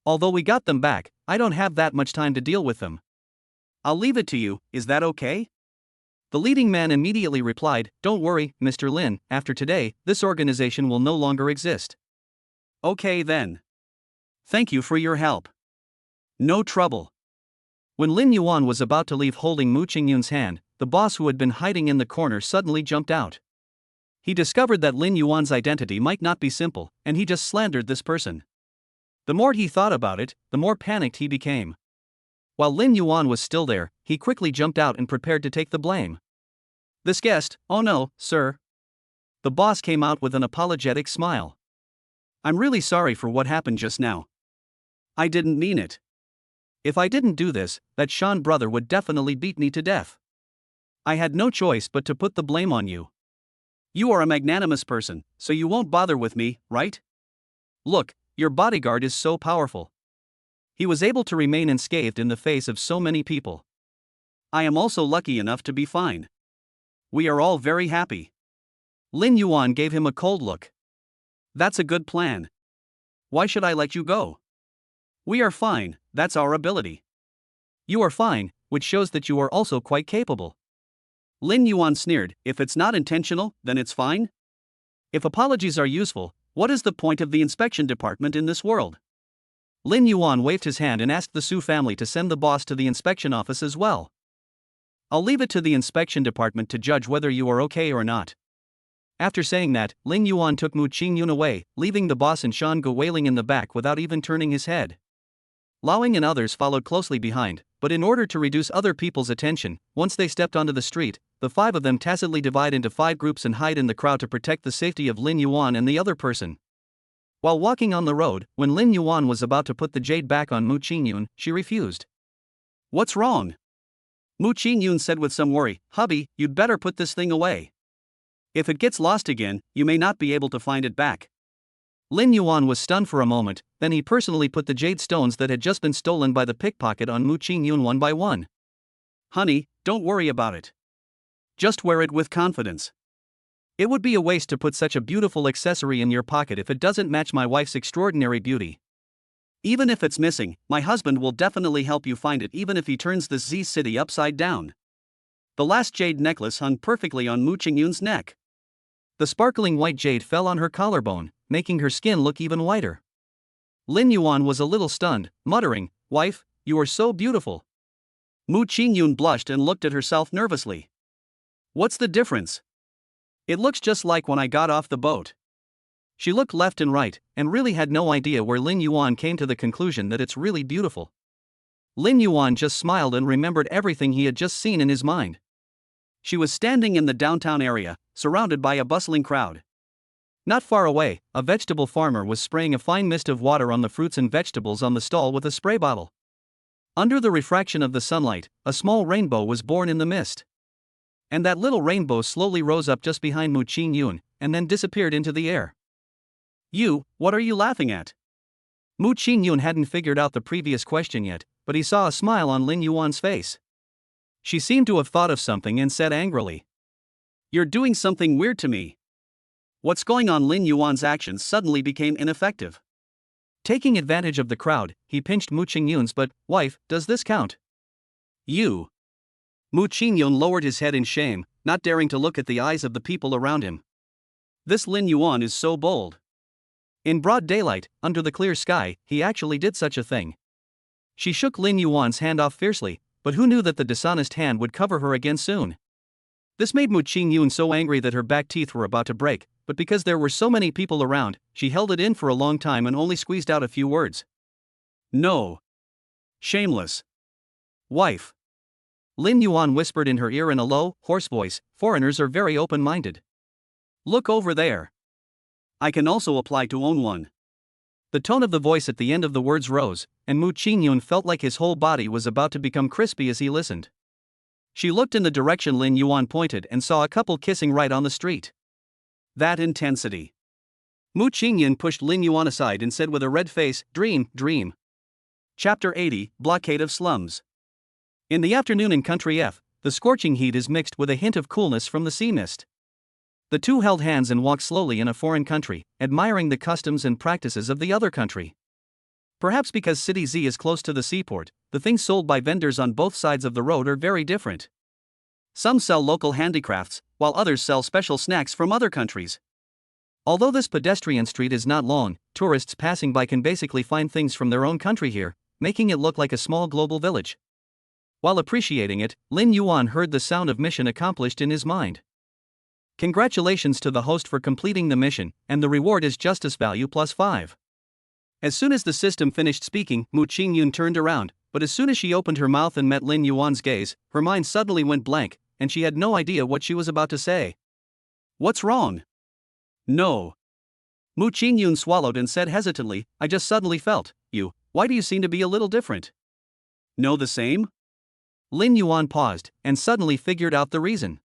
Although we got them back, I don't have that much time to deal with them. I'll leave it to you, is that okay?" The leading man immediately replied, "Don't worry, Mr. Lin, after today, this organization will no longer exist." "Okay then. Thank you for your help." "No trouble." When Lin Yuan was about to leave holding Mu Ching Yun's hand, the boss who had been hiding in the corner suddenly jumped out. He discovered that Lin Yuan's identity might not be simple, and he just slandered this person. The more he thought about it, the more panicked he became. While Lin Yuan was still there, he quickly jumped out and prepared to take the blame. "This guest, oh no, sir. The boss came out with an apologetic smile. I'm really sorry for what happened just now. I didn't mean it. If I didn't do this, that Sean brother would definitely beat me to death. I had no choice but to put the blame on you. You are a magnanimous person, so you won't bother with me, right? Look, your bodyguard is so powerful. He was able to remain unscathed in the face of so many people. I am also lucky enough to be fine. We are all very happy. Lin Yuan gave him a cold look. That's a good plan. Why should I let you go? We are fine, that's our ability. You are fine, which shows that you are also quite capable. Lin Yuan sneered, if it's not intentional, then it's fine? If apologies are useful, what is the point of the inspection department in this world? Lin Yuan waved his hand and asked the Su family to send the boss to the inspection office as well. I'll leave it to the inspection department to judge whether you are okay or not. After saying that, Lin Yuan took Mu Ching Yun away, leaving the boss and Shan Gu wailing in the back without even turning his head. Wang and others followed closely behind, but in order to reduce other people's attention, once they stepped onto the street, the five of them tacitly divide into 5 groups and hide in the crowd to protect the safety of Lin Yuan and the other person. While walking on the road, when Lin Yuan was about to put the jade back on Mu Ching Yun, she refused. What's wrong? Mu Ching Yun said with some worry, hubby, you'd better put this thing away. If it gets lost again, you may not be able to find it back. Lin Yuan was stunned for a moment, then he personally put the jade stones that had just been stolen by the pickpocket on Mu Ching Yun one by one. Honey, don't worry about it. Just wear it with confidence. It would be a waste to put such a beautiful accessory in your pocket if it doesn't match my wife's extraordinary beauty. Even if it's missing, my husband will definitely help you find it even if he turns this Z city upside down. The last jade necklace hung perfectly on Mu Ching Yun's neck. The sparkling white jade fell on her collarbone, making her skin look even whiter. Lin Yuan was a little stunned, muttering, wife, you are so beautiful. Mu Ching Yun blushed and looked at herself nervously. What's the difference? It looks just like when I got off the boat. She looked left and right, and really had no idea where Lin Yuan came to the conclusion that it's really beautiful. Lin Yuan just smiled and remembered everything he had just seen in his mind. She was standing in the downtown area, surrounded by a bustling crowd. Not far away, a vegetable farmer was spraying a fine mist of water on the fruits and vegetables on the stall with a spray bottle. Under the refraction of the sunlight, a small rainbow was born in the mist. And that little rainbow slowly rose up just behind Mu Ching Yun, and then disappeared into the air. You, what are you laughing at? Mu Ching Yun hadn't figured out the previous question yet, but he saw a smile on Lin Yuan's face. She seemed to have thought of something and said angrily, you're doing something weird to me. What's going on? Lin Yuan's actions suddenly became ineffective. Taking advantage of the crowd, he pinched Mu Ching Yun's but, wife, does this count? You. Mu Ching Yun lowered his head in shame, not daring to look at the eyes of the people around him. This Lin Yuan is so bold. In broad daylight, under the clear sky, he actually did such a thing. She shook Lin Yuan's hand off fiercely, but who knew that the dishonest hand would cover her again soon? This made Mu Ching Yun so angry that her back teeth were about to break, but because there were so many people around, she held it in for a long time and only squeezed out a few words. No. Shameless. Wife. Lin Yuan whispered in her ear in a low, hoarse voice, foreigners are very open-minded. Look over there. I can also apply to own one. The tone of the voice at the end of the words rose, and Mu Ching Yun felt like his whole body was about to become crispy as he listened. She looked in the direction Lin Yuan pointed and saw a couple kissing right on the street. That intensity. Mu Ching Yun pushed Lin Yuan aside and said with a red face, dream, dream. Chapter 80, Blockade of Slums. In the afternoon in Country F, the scorching heat is mixed with a hint of coolness from the sea mist. The two held hands and walked slowly in a foreign country, admiring the customs and practices of the other country. Perhaps because City Z is close to the seaport, the things sold by vendors on both sides of the road are very different. Some sell local handicrafts, while others sell special snacks from other countries. Although this pedestrian street is not long, tourists passing by can basically find things from their own country here, making it look like a small global village. While appreciating it, Lin Yuan heard the sound of mission accomplished in his mind. Congratulations to the host for completing the mission, and the reward is justice value plus 5. As soon as the system finished speaking, Mu Ching Yun turned around, but as soon as she opened her mouth and met Lin Yuan's gaze, her mind suddenly went blank, and she had no idea what she was about to say. What's wrong? No. Mu Ching Yun swallowed and said hesitantly, I just suddenly felt, why do you seem to be a little different? No, the same? Lin Yuan paused, and suddenly figured out the reason.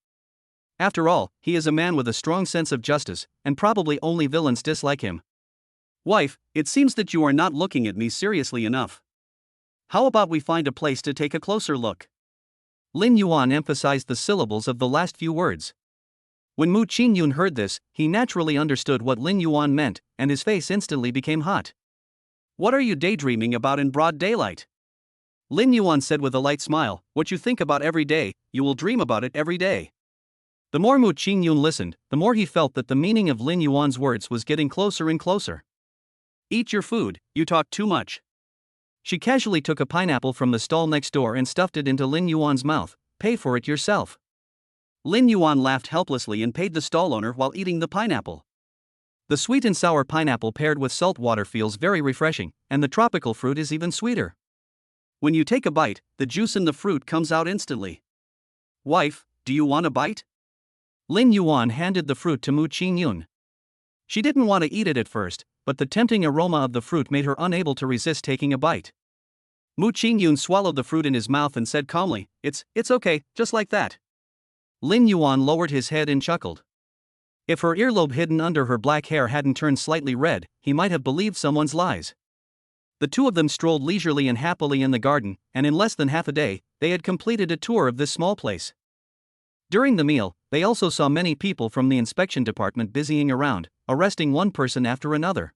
After all, he is a man with a strong sense of justice, and probably only villains dislike him. Wife, it seems that you are not looking at me seriously enough. How about we find a place to take a closer look? Lin Yuan emphasized the syllables of the last few words. When Mu Ching Yun heard this, he naturally understood what Lin Yuan meant, and his face instantly became hot. What are you daydreaming about in broad daylight? Lin Yuan said with a light smile, what you think about every day, you will dream about it every day. The more Mu Ching Yun listened, the more he felt that the meaning of Lin Yuan's words was getting closer and closer. Eat your food, you talk too much. She casually took a pineapple from the stall next door and stuffed it into Lin Yuan's mouth. Pay for it yourself. Lin Yuan laughed helplessly and paid the stall owner while eating the pineapple. The sweet and sour pineapple paired with salt water feels very refreshing, and the tropical fruit is even sweeter. When you take a bite, the juice in the fruit comes out instantly. Wife, do you want a bite? Lin Yuan handed the fruit to Mu Ching Yun. She didn't want to eat it at first, but the tempting aroma of the fruit made her unable to resist taking a bite. Mu Ching Yun swallowed the fruit in his mouth and said calmly, It's okay, just like that. Lin Yuan lowered his head and chuckled. If her earlobe hidden under her black hair hadn't turned slightly red, he might have believed someone's lies. The two of them strolled leisurely and happily in the garden, and in less than half a day, they had completed a tour of this small place. During the meal, they also saw many people from the inspection department busying around, arresting one person after another.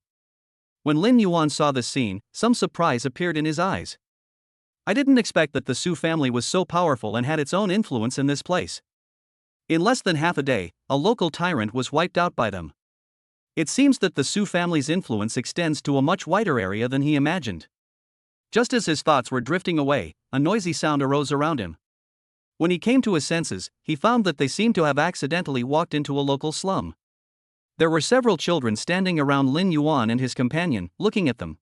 When Lin Yuan saw this scene, some surprise appeared in his eyes. I didn't expect that the Su family was so powerful and had its own influence in this place. In less than half a day, a local tyrant was wiped out by them. It seems that the Su family's influence extends to a much wider area than he imagined. Just as his thoughts were drifting away, a noisy sound arose around him. When he came to his senses, he found that they seemed to have accidentally walked into a local slum. There were several children standing around Lin Yuan and his companion, looking at them.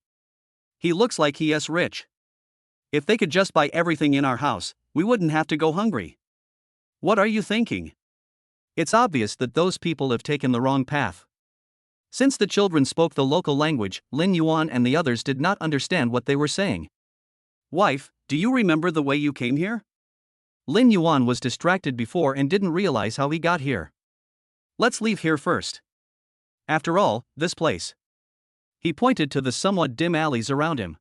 He looks like he is rich. If they could just buy everything in our house, we wouldn't have to go hungry. What are you thinking? It's obvious that those people have taken the wrong path. Since the children spoke the local language, Lin Yuan and the others did not understand what they were saying. Wife, do you remember the way you came here? Lin Yuan was distracted before and didn't realize how he got here. Let's leave here first. After all, this place. He pointed to the somewhat dim alleys around him.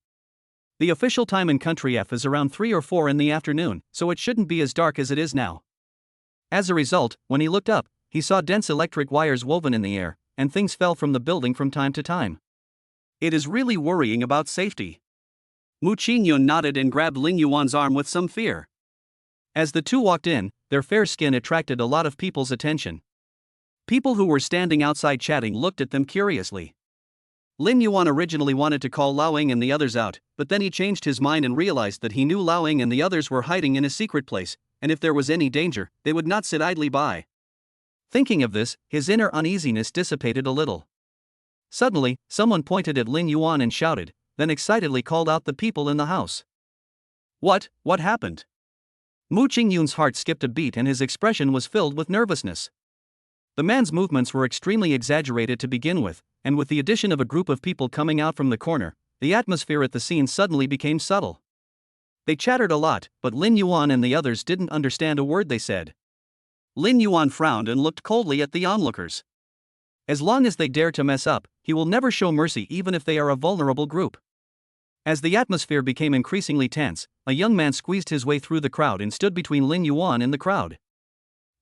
The official time in Country F is around 3 or 4 in the afternoon, so it shouldn't be as dark as it is now. As a result, when he looked up, he saw dense electric wires woven in the air, and things fell from the building from time to time. It is really worrying about safety. Mu Ching Yun nodded and grabbed Lin Yuan's arm with some fear. As the two walked in, their fair skin attracted a lot of people's attention. People who were standing outside chatting looked at them curiously. Lin Yuan originally wanted to call Wang and the others out, but then he changed his mind and realized that he knew Wang and the others were hiding in a secret place, and if there was any danger, they would not sit idly by. Thinking of this, his inner uneasiness dissipated a little. Suddenly, someone pointed at Lin Yuan and shouted, then excitedly called out the people in the house. What happened? Mu Ching Yun's heart skipped a beat and his expression was filled with nervousness. The man's movements were extremely exaggerated to begin with, and with the addition of a group of people coming out from the corner, the atmosphere at the scene suddenly became subtle. They chattered a lot, but Lin Yuan and the others didn't understand a word they said. Lin Yuan frowned and looked coldly at the onlookers. As long as they dare to mess up, he will never show mercy even if they are a vulnerable group. As the atmosphere became increasingly tense, a young man squeezed his way through the crowd and stood between Lin Yuan and the crowd.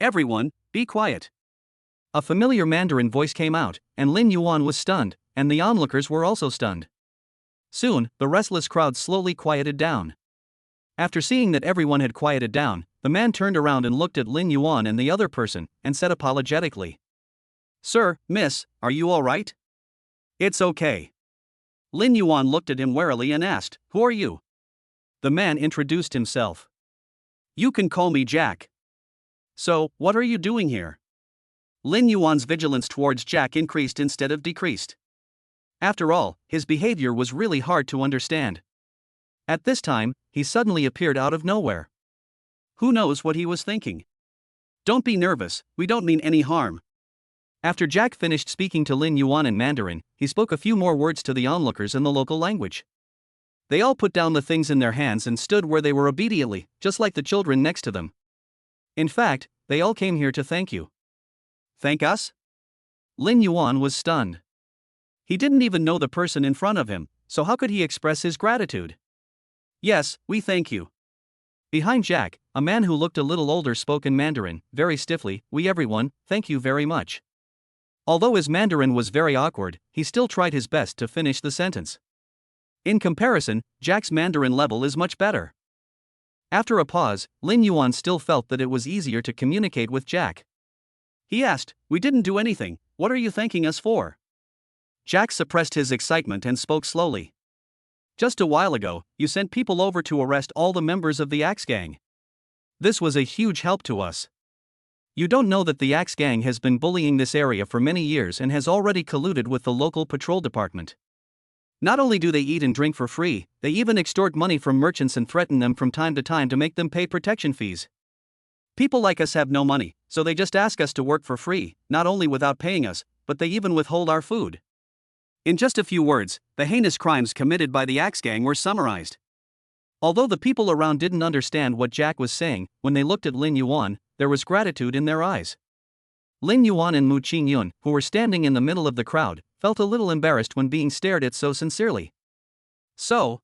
Everyone, be quiet. A familiar Mandarin voice came out, and Lin Yuan was stunned, and the onlookers were also stunned. Soon, the restless crowd slowly quieted down. After seeing that everyone had quieted down, the man turned around and looked at Lin Yuan and the other person, and said apologetically, Sir, miss, are you all right? It's okay. Lin Yuan looked at him warily and asked, Who are you? The man introduced himself. You can call me Jack. So, what are you doing here? Lin Yuan's vigilance towards Jack increased instead of decreased. After all, his behavior was really hard to understand. At this time, he suddenly appeared out of nowhere. Who knows what he was thinking? Don't be nervous, we don't mean any harm. After Jack finished speaking to Lin Yuan in Mandarin, he spoke a few more words to the onlookers in the local language. They all put down the things in their hands and stood where they were obediently, just like the children next to them. In fact, they all came here to thank you. Thank us? Lin Yuan was stunned. He didn't even know the person in front of him, so how could he express his gratitude? Yes, we thank you. Behind Jack, a man who looked a little older spoke in Mandarin, very stiffly, we everyone, thank you very much. Although his Mandarin was very awkward, he still tried his best to finish the sentence. In comparison, Jack's Mandarin level is much better. After a pause, Lin Yuan still felt that it was easier to communicate with Jack. He asked, we didn't do anything, what are you thanking us for? Jack suppressed his excitement and spoke slowly. Just a while ago, you sent people over to arrest all the members of the Axe Gang. This was a huge help to us. You don't know that the Axe Gang has been bullying this area for many years and has already colluded with the local patrol department. Not only do they eat and drink for free, they even extort money from merchants and threaten them from time to make them pay protection fees. People like us have no money, so they just ask us to work for free, not only without paying us, but they even withhold our food. In just a few words, the heinous crimes committed by the Axe Gang were summarized. Although the people around didn't understand what Jack was saying, when they looked at Lin Yuan, there was gratitude in their eyes. Lin Yuan and Mu Ching Yun, who were standing in the middle of the crowd, felt a little embarrassed when being stared at so sincerely. So,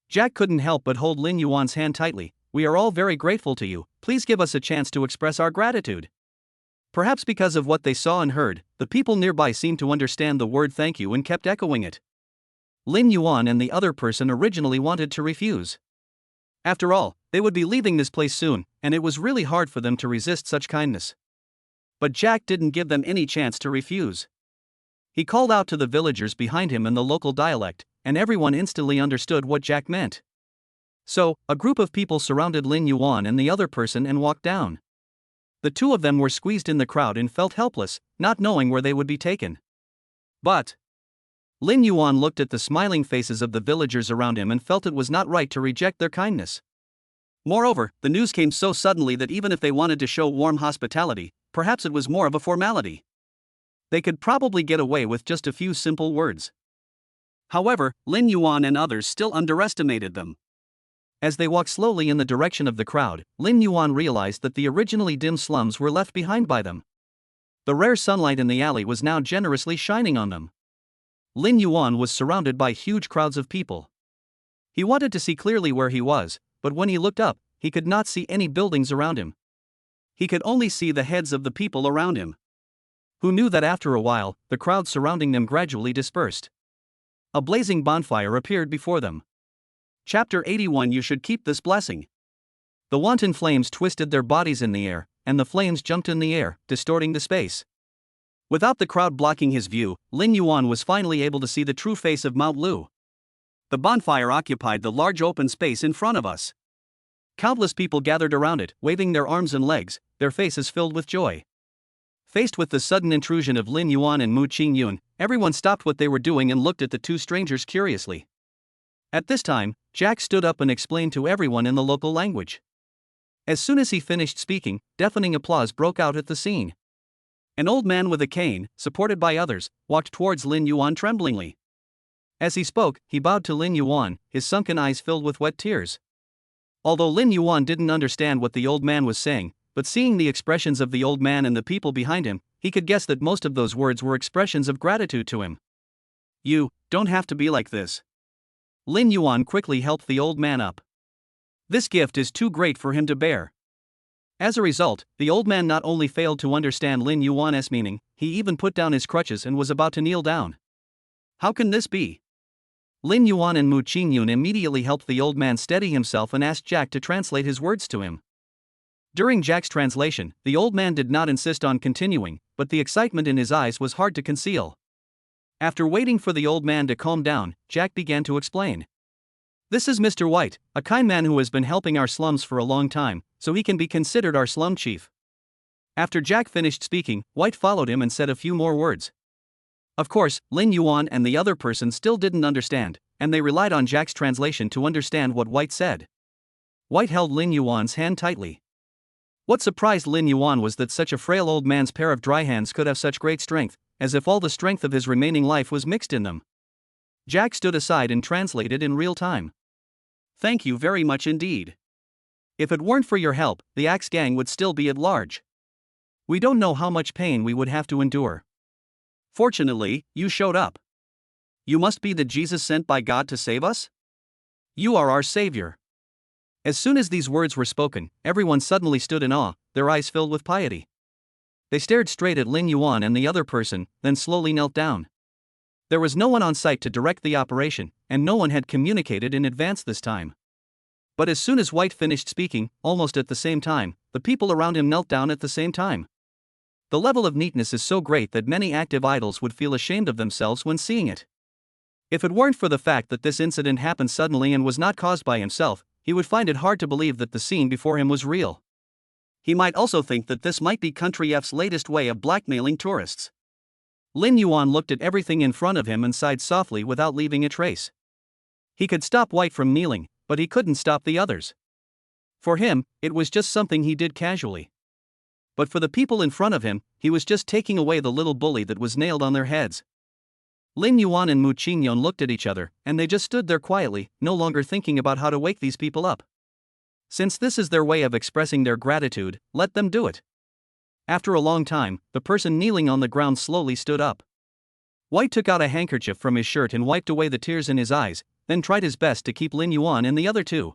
Jack couldn't help but hold Lin Yuan's hand tightly. We are all very grateful to you, please give us a chance to express our gratitude. Perhaps because of what they saw and heard, the people nearby seemed to understand the word thank you and kept echoing it. Lin Yuan and the other person originally wanted to refuse. After all, they would be leaving this place soon, and it was really hard for them to resist such kindness. But Jack didn't give them any chance to refuse. He called out to the villagers behind him in the local dialect, and everyone instantly understood what Jack meant. So, a group of people surrounded Lin Yuan and the other person and walked down. The two of them were squeezed in the crowd and felt helpless, not knowing where they would be taken. But Lin Yuan looked at the smiling faces of the villagers around him and felt it was not right to reject their kindness. Moreover, the news came so suddenly that even if they wanted to show warm hospitality, perhaps it was more of a formality. They could probably get away with just a few simple words. However, Lin Yuan and others still underestimated them. As they walked slowly in the direction of the crowd, Lin Yuan realized that the originally dim slums were left behind by them. The rare sunlight in the alley was now generously shining on them. Lin Yuan was surrounded by huge crowds of people. He wanted to see clearly where he was, but when he looked up, he could not see any buildings around him. He could only see the heads of the people around him. Who knew that after a while, the crowd surrounding them gradually dispersed. A blazing bonfire appeared before them. Chapter 81. You should keep this blessing. The wanton flames twisted their bodies in the air, and the flames jumped in the air, distorting the space. Without the crowd blocking his view, Lin Yuan was finally able to see the true face of Mount Lu. The bonfire occupied the large open space in front of us. Countless people gathered around it, waving their arms and legs, their faces filled with joy. Faced with the sudden intrusion of Lin Yuan and Mu Ching Yun, everyone stopped what they were doing and looked at the two strangers curiously. At this time, Jack stood up and explained to everyone in the local language. As soon as he finished speaking, deafening applause broke out at the scene. An old man with a cane, supported by others, walked towards Lin Yuan tremblingly. As he spoke, he bowed to Lin Yuan, his sunken eyes filled with wet tears. Although Lin Yuan didn't understand what the old man was saying, but seeing the expressions of the old man and the people behind him, he could guess that most of those words were expressions of gratitude to him. You don't have to be like this. Lin Yuan quickly helped the old man up. This gift is too great for him to bear. As a result, the old man not only failed to understand Lin Yuan's meaning, he even put down his crutches and was about to kneel down. How can this be? Lin Yuan and Mu Ching Yun immediately helped the old man steady himself and asked Jack to translate his words to him. During Jack's translation, the old man did not insist on continuing, but the excitement in his eyes was hard to conceal. After waiting for the old man to calm down, Jack began to explain. This is Mr. White, a kind man who has been helping our slums for a long time, so he can be considered our slum chief. After Jack finished speaking, White followed him and said a few more words. Of course, Lin Yuan and the other person still didn't understand, and they relied on Jack's translation to understand what White said. White held Lin Yuan's hand tightly. What surprised Lin Yuan was that such a frail old man's pair of dry hands could have such great strength, as if all the strength of his remaining life was mixed in them. Jack stood aside and translated in real time. Thank you very much indeed. If it weren't for your help, the Axe Gang would still be at large. We don't know how much pain we would have to endure. Fortunately, you showed up. You must be the Jesus sent by God to save us? You are our savior. As soon as these words were spoken, everyone suddenly stood in awe, their eyes filled with piety. They stared straight at Lin Yuan and the other person, then slowly knelt down. There was no one on site to direct the operation, and no one had communicated in advance this time. But as soon as White finished speaking, almost at the same time, the people around him knelt down at the same time. The level of neatness is so great that many active idols would feel ashamed of themselves when seeing it. If it weren't for the fact that this incident happened suddenly and was not caused by himself, he would find it hard to believe that the scene before him was real. He might also think that this might be Country F's latest way of blackmailing tourists. Lin Yuan looked at everything in front of him and sighed softly without leaving a trace. He could stop White from kneeling, but he couldn't stop the others. For him, it was just something he did casually. But for the people in front of him, he was just taking away the little bully that was nailed on their heads. Lin Yuan and Mu Ching Yun looked at each other, and they just stood there quietly, no longer thinking about how to wake these people up. Since this is their way of expressing their gratitude, let them do it. After a long time, the person kneeling on the ground slowly stood up. White took out a handkerchief from his shirt and wiped away the tears in his eyes, then tried his best to keep Lin Yuan and the other two.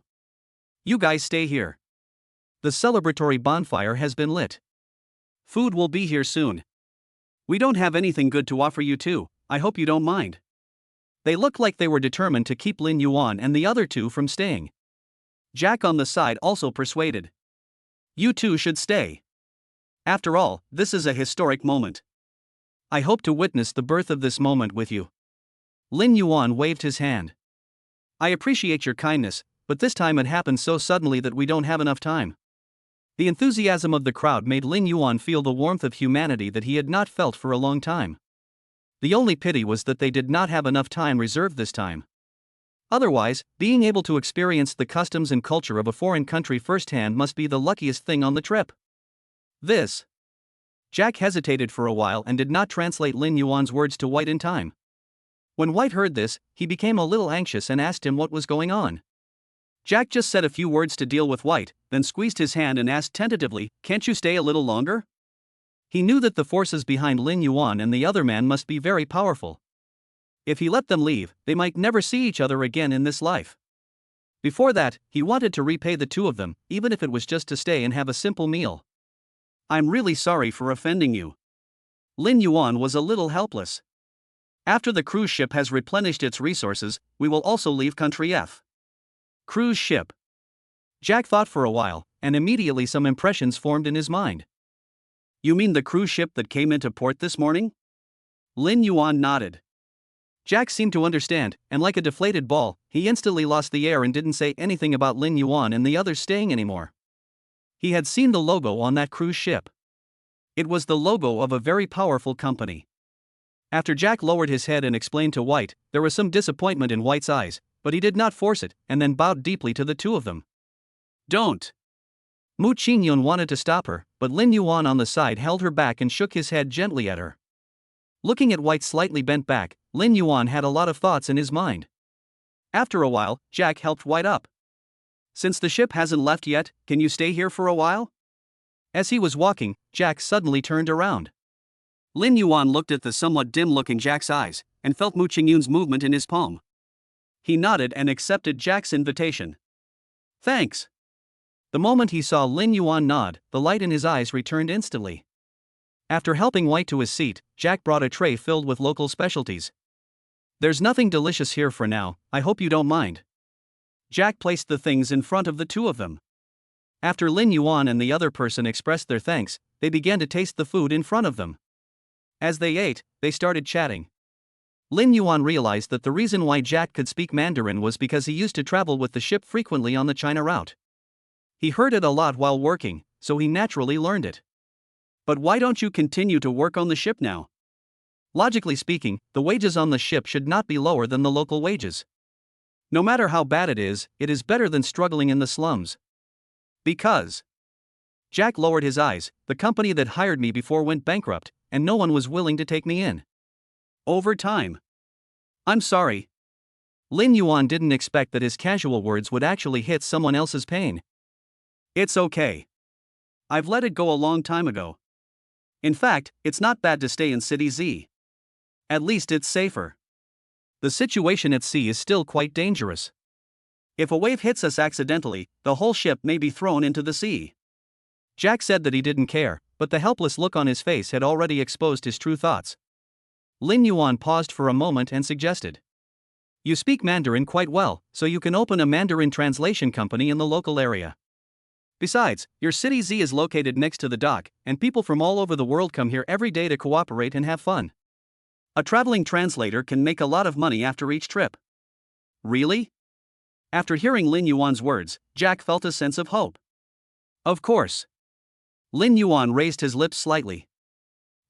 You guys stay here. The celebratory bonfire has been lit. Food will be here soon. We don't have anything good to offer you too, I hope you don't mind. They looked like they were determined to keep Lin Yuan and the other two from staying. Jack on the side also persuaded. You two should stay. After all, this is a historic moment. I hope to witness the birth of this moment with you. Lin Yuan waved his hand. I appreciate your kindness, but this time it happened so suddenly that we don't have enough time. The enthusiasm of the crowd made Lin Yuan feel the warmth of humanity that he had not felt for a long time. The only pity was that they did not have enough time reserved this time. Otherwise, being able to experience the customs and culture of a foreign country firsthand must be the luckiest thing on the trip. Jack hesitated for a while and did not translate Lin Yuan's words to White in time. When White heard this, he became a little anxious and asked him what was going on. Jack just said a few words to deal with White, then squeezed his hand and asked tentatively, "Can't you stay a little longer?" He knew that the forces behind Lin Yuan and the other man must be very powerful. If he let them leave, they might never see each other again in this life. Before that, he wanted to repay the two of them, even if it was just to stay and have a simple meal. I'm really sorry for offending you. Lin Yuan was a little helpless. After the cruise ship has replenished its resources, we will also leave Country F. Cruise ship. Jack thought for a while, and immediately some impressions formed in his mind. You mean the cruise ship that came into port this morning? Lin Yuan nodded. Jack seemed to understand, and like a deflated ball, he instantly lost the air and didn't say anything about Lin Yuan and the others staying anymore. He had seen the logo on that cruise ship. It was the logo of a very powerful company. After Jack lowered his head and explained to White, there was some disappointment in White's eyes, but he did not force it, and then bowed deeply to the two of them. Don't! Mu Ching Yun wanted to stop her, but Lin Yuan on the side held her back and shook his head gently at her. Looking at White's slightly bent back, Lin Yuan had a lot of thoughts in his mind. After a while, Jack helped White up. Since the ship hasn't left yet, can you stay here for a while? As he was walking, Jack suddenly turned around. Lin Yuan looked at the somewhat dim-looking Jack's eyes, and felt Mu Ching Yun's movement in his palm. He nodded and accepted Jack's invitation. Thanks. The moment he saw Lin Yuan nod, the light in his eyes returned instantly. After helping White to his seat, Jack brought a tray filled with local specialties. There's nothing delicious here for now, I hope you don't mind. Jack placed the things in front of the two of them. After Lin Yuan and the other person expressed their thanks, they began to taste the food in front of them. As they ate, they started chatting. Lin Yuan realized that the reason why Jack could speak Mandarin was because he used to travel with the ship frequently on the China route. He heard it a lot while working, so he naturally learned it. But why don't you continue to work on the ship now? Logically speaking, the wages on the ship should not be lower than the local wages. No matter how bad it is better than struggling in the slums. Because Jack lowered his eyes. The company that hired me before went bankrupt, and no one was willing to take me in. Over time. I'm sorry. Lin Yuan didn't expect that his casual words would actually hit someone else's pain. It's okay. I've let it go a long time ago. In fact, it's not bad to stay in City Z. At least it's safer. The situation at sea is still quite dangerous. If a wave hits us accidentally, the whole ship may be thrown into the sea. Jack said that he didn't care, but the helpless look on his face had already exposed his true thoughts. Lin Yuan paused for a moment and suggested. You speak Mandarin quite well, so you can open a Mandarin translation company in the local area. Besides, your City Z is located next to the dock, and people from all over the world come here every day to cooperate and have fun. A traveling translator can make a lot of money after each trip. Really? After hearing Lin Yuan's words, Jack felt a sense of hope. Of course. Lin Yuan raised his lips slightly.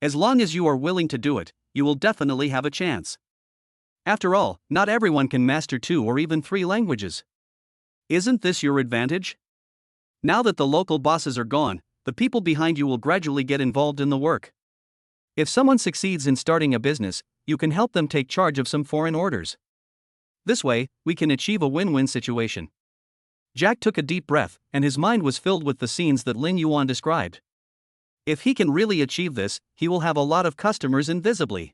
As long as you are willing to do it, you will definitely have a chance. After all, not everyone can master 2 or even 3 languages. Isn't this your advantage? Now that the local bosses are gone, the people behind you will gradually get involved in the work. If someone succeeds in starting a business, you can help them take charge of some foreign orders. This way, we can achieve a win-win situation. Jack took a deep breath, and his mind was filled with the scenes that Lin Yuan described. If he can really achieve this, he will have a lot of customers invisibly.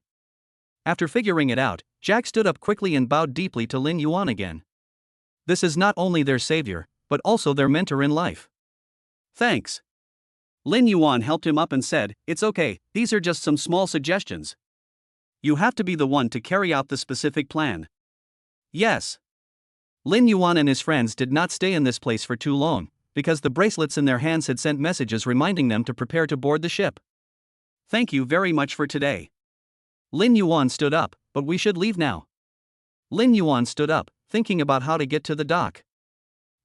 After figuring it out, Jack stood up quickly and bowed deeply to Lin Yuan again. This is not only their savior, but also their mentor in life. Thanks. Lin Yuan helped him up and said, It's okay, these are just some small suggestions. You have to be the one to carry out the specific plan. Yes. Lin Yuan and his friends did not stay in this place for too long, because the bracelets in their hands had sent messages reminding them to prepare to board the ship. Thank you very much for today. Lin Yuan stood up, but we should leave now. Lin Yuan stood up, thinking about how to get to the dock.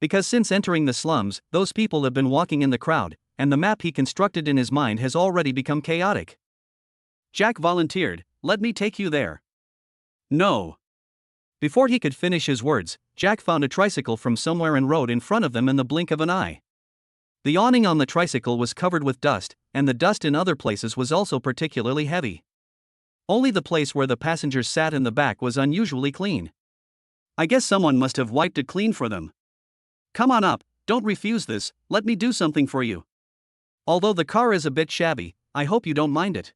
Because since entering the slums, those people have been walking in the crowd, and the map he constructed in his mind has already become chaotic. Jack volunteered, Let me take you there. No. Before he could finish his words, Jack found a tricycle from somewhere and rode in front of them in the blink of an eye. The awning on the tricycle was covered with dust, and the dust in other places was also particularly heavy. Only the place where the passengers sat in the back was unusually clean. I guess someone must have wiped it clean for them. Come on up, don't refuse this, let me do something for you. Although the car is a bit shabby, I hope you don't mind it.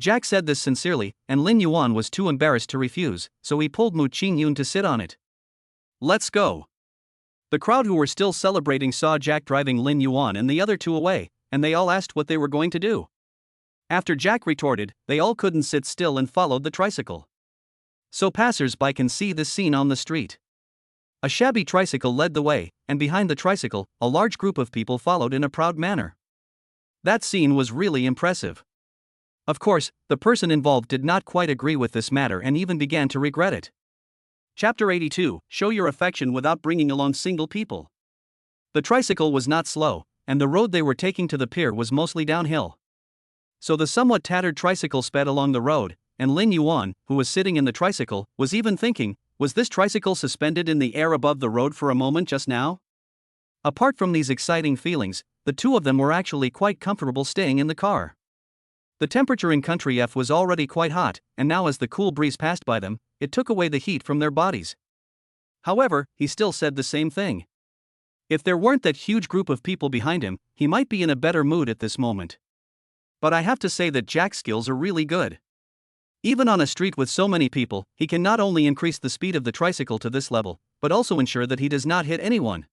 Jack said this sincerely, and Lin Yuan was too embarrassed to refuse, so he pulled Mu Ching Yun to sit on it. Let's go. The crowd who were still celebrating saw Jack driving Lin Yuan and the other 2 away, and they all asked what they were going to do. After Jack retorted, they all couldn't sit still and followed the tricycle. So passers-by can see this scene on the street. A shabby tricycle led the way, and behind the tricycle, a large group of people followed in a proud manner. That scene was really impressive. Of course, the person involved did not quite agree with this matter and even began to regret it. Chapter 82, Show your affection without bringing along single people. The tricycle was not slow, and the road they were taking to the pier was mostly downhill. So the somewhat tattered tricycle sped along the road, and Lin Yuan, who was sitting in the tricycle, was even thinking, was this tricycle suspended in the air above the road for a moment just now? Apart from these exciting feelings, the 2 of them were actually quite comfortable staying in the car. The temperature in Country F was already quite hot, and now as the cool breeze passed by them, it took away the heat from their bodies. However, he still said the same thing. If there weren't that huge group of people behind him, he might be in a better mood at this moment. But I have to say that Jack's skills are really good. Even on a street with so many people, he can not only increase the speed of the tricycle to this level, but also ensure that he does not hit anyone.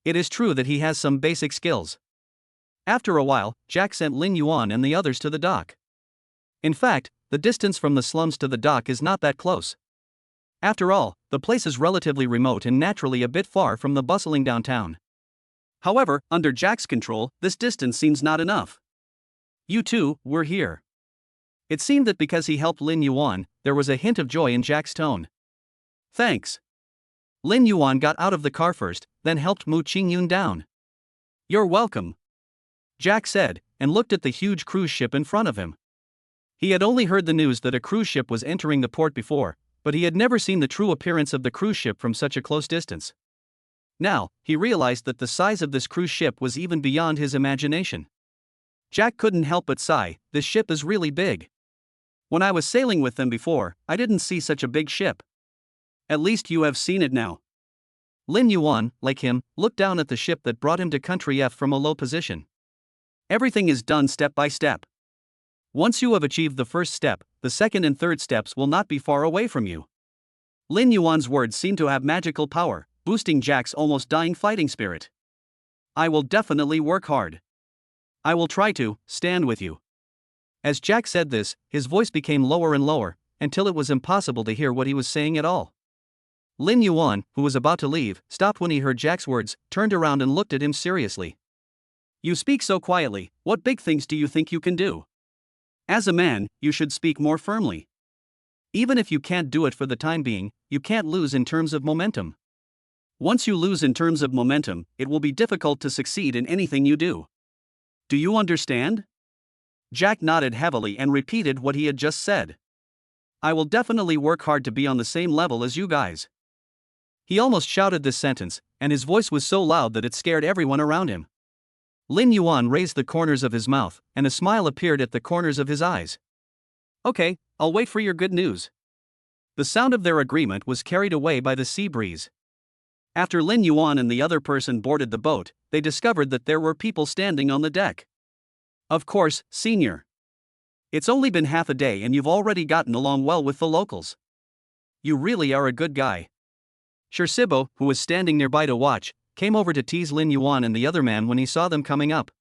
It is true that he has some basic skills. After a while, Jack sent Lin Yuan and the others to the dock. In fact, the distance from the slums to the dock is not that close. After all, the place is relatively remote and naturally a bit far from the bustling downtown. However, under Jack's control, this distance seems not enough. You 2, we're here. It seemed that because he helped Lin Yuan, there was a hint of joy in Jack's tone. Thanks. Lin Yuan got out of the car first, then helped Mu Ching Yun down. You're welcome. Jack said, and looked at the huge cruise ship in front of him. He had only heard the news that a cruise ship was entering the port before, but he had never seen the true appearance of the cruise ship from such a close distance. Now, he realized that the size of this cruise ship was even beyond his imagination. Jack couldn't help but sigh, this ship is really big. When I was sailing with them before, I didn't see such a big ship. At least you have seen it now. Lin Yuan, like him, looked down at the ship that brought him to country F from a low position. Everything is done step by step. Once you have achieved the first step, the second and third steps will not be far away from you. Lin Yuan's words seemed to have magical power, boosting Jack's almost dying fighting spirit. I will definitely work hard. I will try to stand with you. As Jack said this, his voice became lower and lower, until it was impossible to hear what he was saying at all. Lin Yuan, who was about to leave, stopped when he heard Jack's words, turned around and looked at him seriously. You speak so quietly, what big things do you think you can do? As a man, you should speak more firmly. Even if you can't do it for the time being, you can't lose in terms of momentum. Once you lose in terms of momentum, it will be difficult to succeed in anything you do. Do you understand? Jack nodded heavily and repeated what he had just said. I will definitely work hard to be on the same level as you guys. He almost shouted this sentence, and his voice was so loud that it scared everyone around him. Lin Yuan raised the corners of his mouth, and a smile appeared at the corners of his eyes. Okay, I'll wait for your good news. The sound of their agreement was carried away by the sea breeze. After Lin Yuan and the other person boarded the boat, they discovered that there were people standing on the deck. Of course, senior. It's only been half a day and you've already gotten along well with the locals. You really are a good guy. Shirsibo, who was standing nearby to watch, came over to tease Lin Yuan and the other man when he saw them coming up.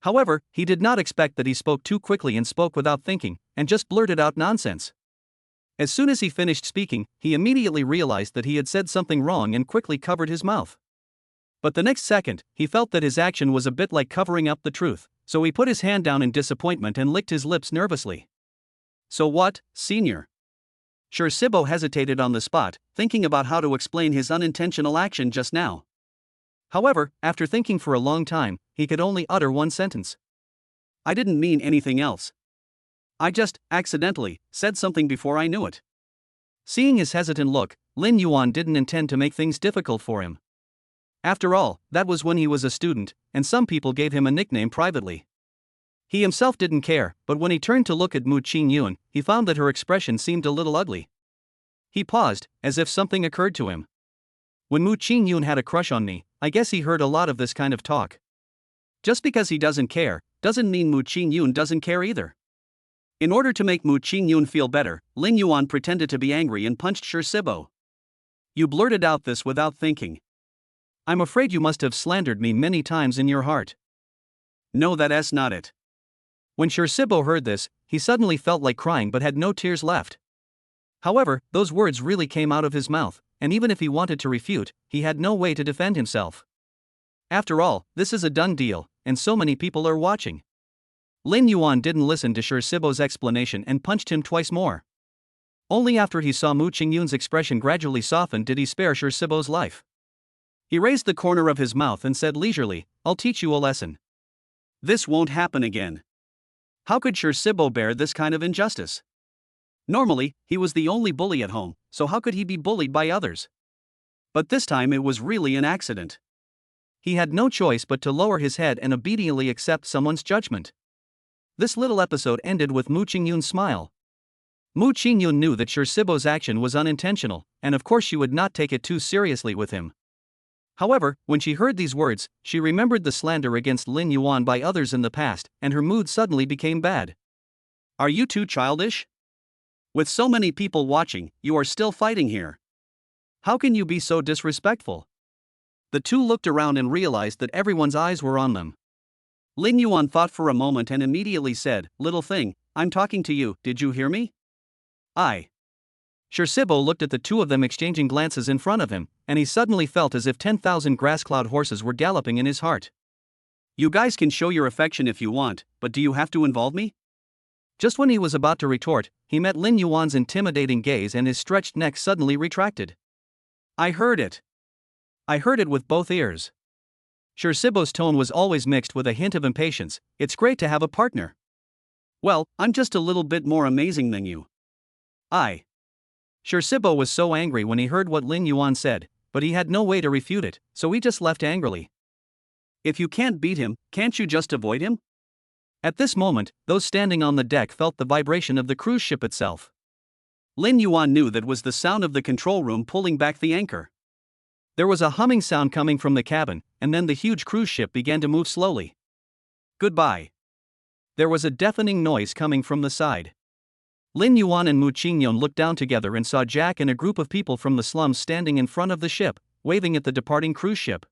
However, he did not expect that he spoke too quickly and spoke without thinking, and just blurted out nonsense. As soon as he finished speaking, he immediately realized that he had said something wrong and quickly covered his mouth. But the next second, he felt that his action was a bit like covering up the truth, so he put his hand down in disappointment and licked his lips nervously. So what, senior? Shirsibo hesitated on the spot, thinking about how to explain his unintentional action just now. However, after thinking for a long time, he could only utter one sentence. I didn't mean anything else. I just, accidentally, said something before I knew it. Seeing his hesitant look, Lin Yuan didn't intend to make things difficult for him. After all, that was when he was a student, and some people gave him a nickname privately. He himself didn't care, but when he turned to look at Mu Ching Yun, he found that her expression seemed a little ugly. He paused, as if something occurred to him. When Mu Ching Yun had a crush on me, I guess he heard a lot of this kind of talk. Just because he doesn't care, doesn't mean Mu Ching Yun doesn't care either. In order to make Mu Ching Yun feel better, Lin Yuan pretended to be angry and punched Shirsibo. You blurted out this without thinking. I'm afraid you must have slandered me many times in your heart. No, that's not it. When Shirsibo heard this, he suddenly felt like crying but had no tears left. However, those words really came out of his mouth, and even if he wanted to refute, he had no way to defend himself. After all, this is a done deal, and so many people are watching. Lin Yuan didn't listen to Shirsibo's explanation and punched him twice more. Only after he saw Mu Ching Yun's expression gradually soften did he spare Shirsibo's life. He raised the corner of his mouth and said leisurely, I'll teach you a lesson. This won't happen again. How could Shirsibo bear this kind of injustice? Normally, he was the only bully at home, so how could he be bullied by others? But this time it was really an accident. He had no choice but to lower his head and obediently accept someone's judgment. This little episode ended with Mu Ching Yun's smile. Mu Ching Yun knew that Shirsibo's action was unintentional, and of course she would not take it too seriously with him. However, when she heard these words, she remembered the slander against Lin Yuan by others in the past, and her mood suddenly became bad. Are you too childish? With so many people watching, you are still fighting here. How can you be so disrespectful? The two looked around and realized that everyone's eyes were on them. Lin Yuan thought for a moment and immediately said, Little thing, I'm talking to you, did you hear me? Shirsibo looked at the two of them exchanging glances in front of him, and he suddenly felt as if 10,000 grass cloud horses were galloping in his heart. You guys can show your affection if you want, but do you have to involve me? Just when he was about to retort, he met Lin Yuan's intimidating gaze and his stretched neck suddenly retracted. I heard it. I heard it with both ears. Shirsibo's tone was always mixed with a hint of impatience. It's great to have a partner. Well, I'm just a little bit more amazing than you. Shirsibo was so angry when he heard what Lin Yuan said, but he had no way to refute it, so he just left angrily. If you can't beat him, can't you just avoid him? At this moment, those standing on the deck felt the vibration of the cruise ship itself. Lin Yuan knew that was the sound of the control room pulling back the anchor. There was a humming sound coming from the cabin, and then the huge cruise ship began to move slowly. Goodbye. There was a deafening noise coming from the side. Lin Yuan and Mu Ching Yun looked down together and saw Jack and a group of people from the slums standing in front of the ship, waving at the departing cruise ship.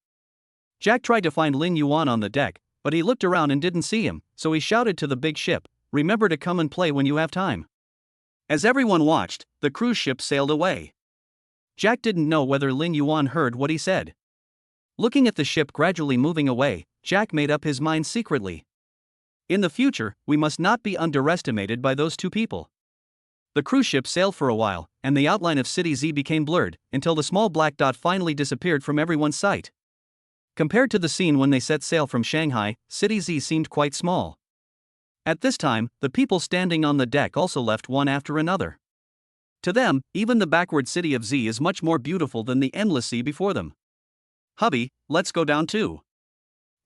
Jack tried to find Lin Yuan on the deck, but he looked around and didn't see him, so he shouted to the big ship, "Remember to come and play when you have time." As everyone watched, the cruise ship sailed away. Jack didn't know whether Lin Yuan heard what he said. Looking at the ship gradually moving away, Jack made up his mind secretly. In the future, we must not be underestimated by those two people. The cruise ship sailed for a while, and the outline of City Z became blurred, until the small black dot finally disappeared from everyone's sight. Compared to the scene when they set sail from Shanghai, City Z seemed quite small. At this time, the people standing on the deck also left one after another. To them, even the backward city of Z is much more beautiful than the endless sea before them. "Hubby, let's go down too."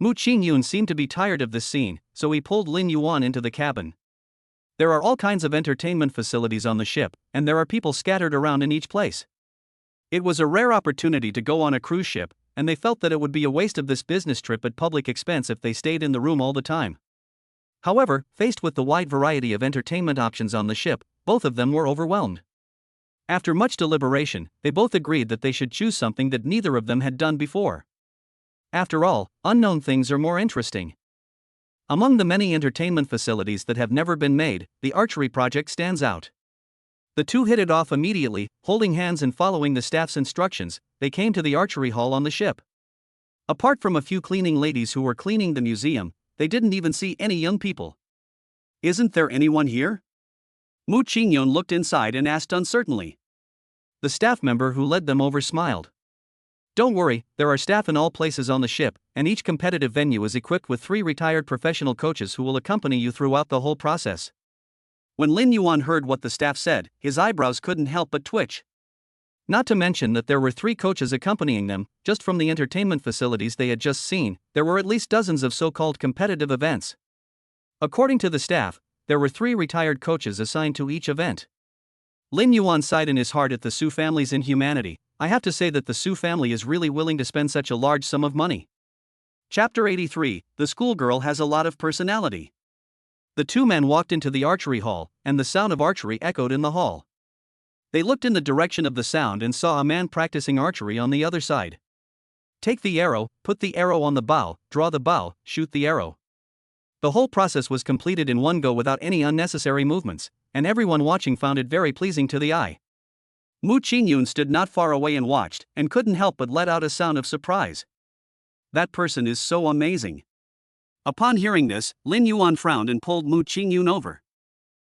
Mu Ching Yun seemed to be tired of this scene, so he pulled Lin Yuan into the cabin. There are all kinds of entertainment facilities on the ship, and there are people scattered around in each place. It was a rare opportunity to go on a cruise ship, and they felt that it would be a waste of this business trip at public expense if they stayed in the room all the time. However, faced with the wide variety of entertainment options on the ship, both of them were overwhelmed. After much deliberation, they both agreed that they should choose something that neither of them had done before. After all, unknown things are more interesting. Among the many entertainment facilities that have never been made, the archery project stands out. The two hit it off immediately, holding hands and following the staff's instructions. They came to the archery hall on the ship. Apart from a few cleaning ladies who were cleaning the museum, they didn't even see any young people. "Isn't there anyone here?" Mu Ching Yun looked inside and asked uncertainly. The staff member who led them over smiled. "Don't worry, there are staff in all places on the ship, and each competitive venue is equipped with 3 retired professional coaches who will accompany you throughout the whole process." When Lin Yuan heard what the staff said, his eyebrows couldn't help but twitch. Not to mention that there were 3 coaches accompanying them. Just from the entertainment facilities they had just seen, there were at least dozens of so-called competitive events. According to the staff, there were 3 retired coaches assigned to each event. Lin Yuan sighed in his heart at the Su family's inhumanity. "I have to say that the Su family is really willing to spend such a large sum of money." Chapter 83, The Schoolgirl Has a Lot of Personality. The two men walked into the archery hall, and the sound of archery echoed in the hall. They looked in the direction of the sound and saw a man practicing archery on the other side. "Take the arrow, put the arrow on the bow, draw the bow, shoot the arrow." The whole process was completed in one go without any unnecessary movements, and everyone watching found it very pleasing to the eye. Mu Ching Yun stood not far away and watched, and couldn't help but let out a sound of surprise. "That person is so amazing." Upon hearing this, Lin Yuan frowned and pulled Mu Ching Yun over.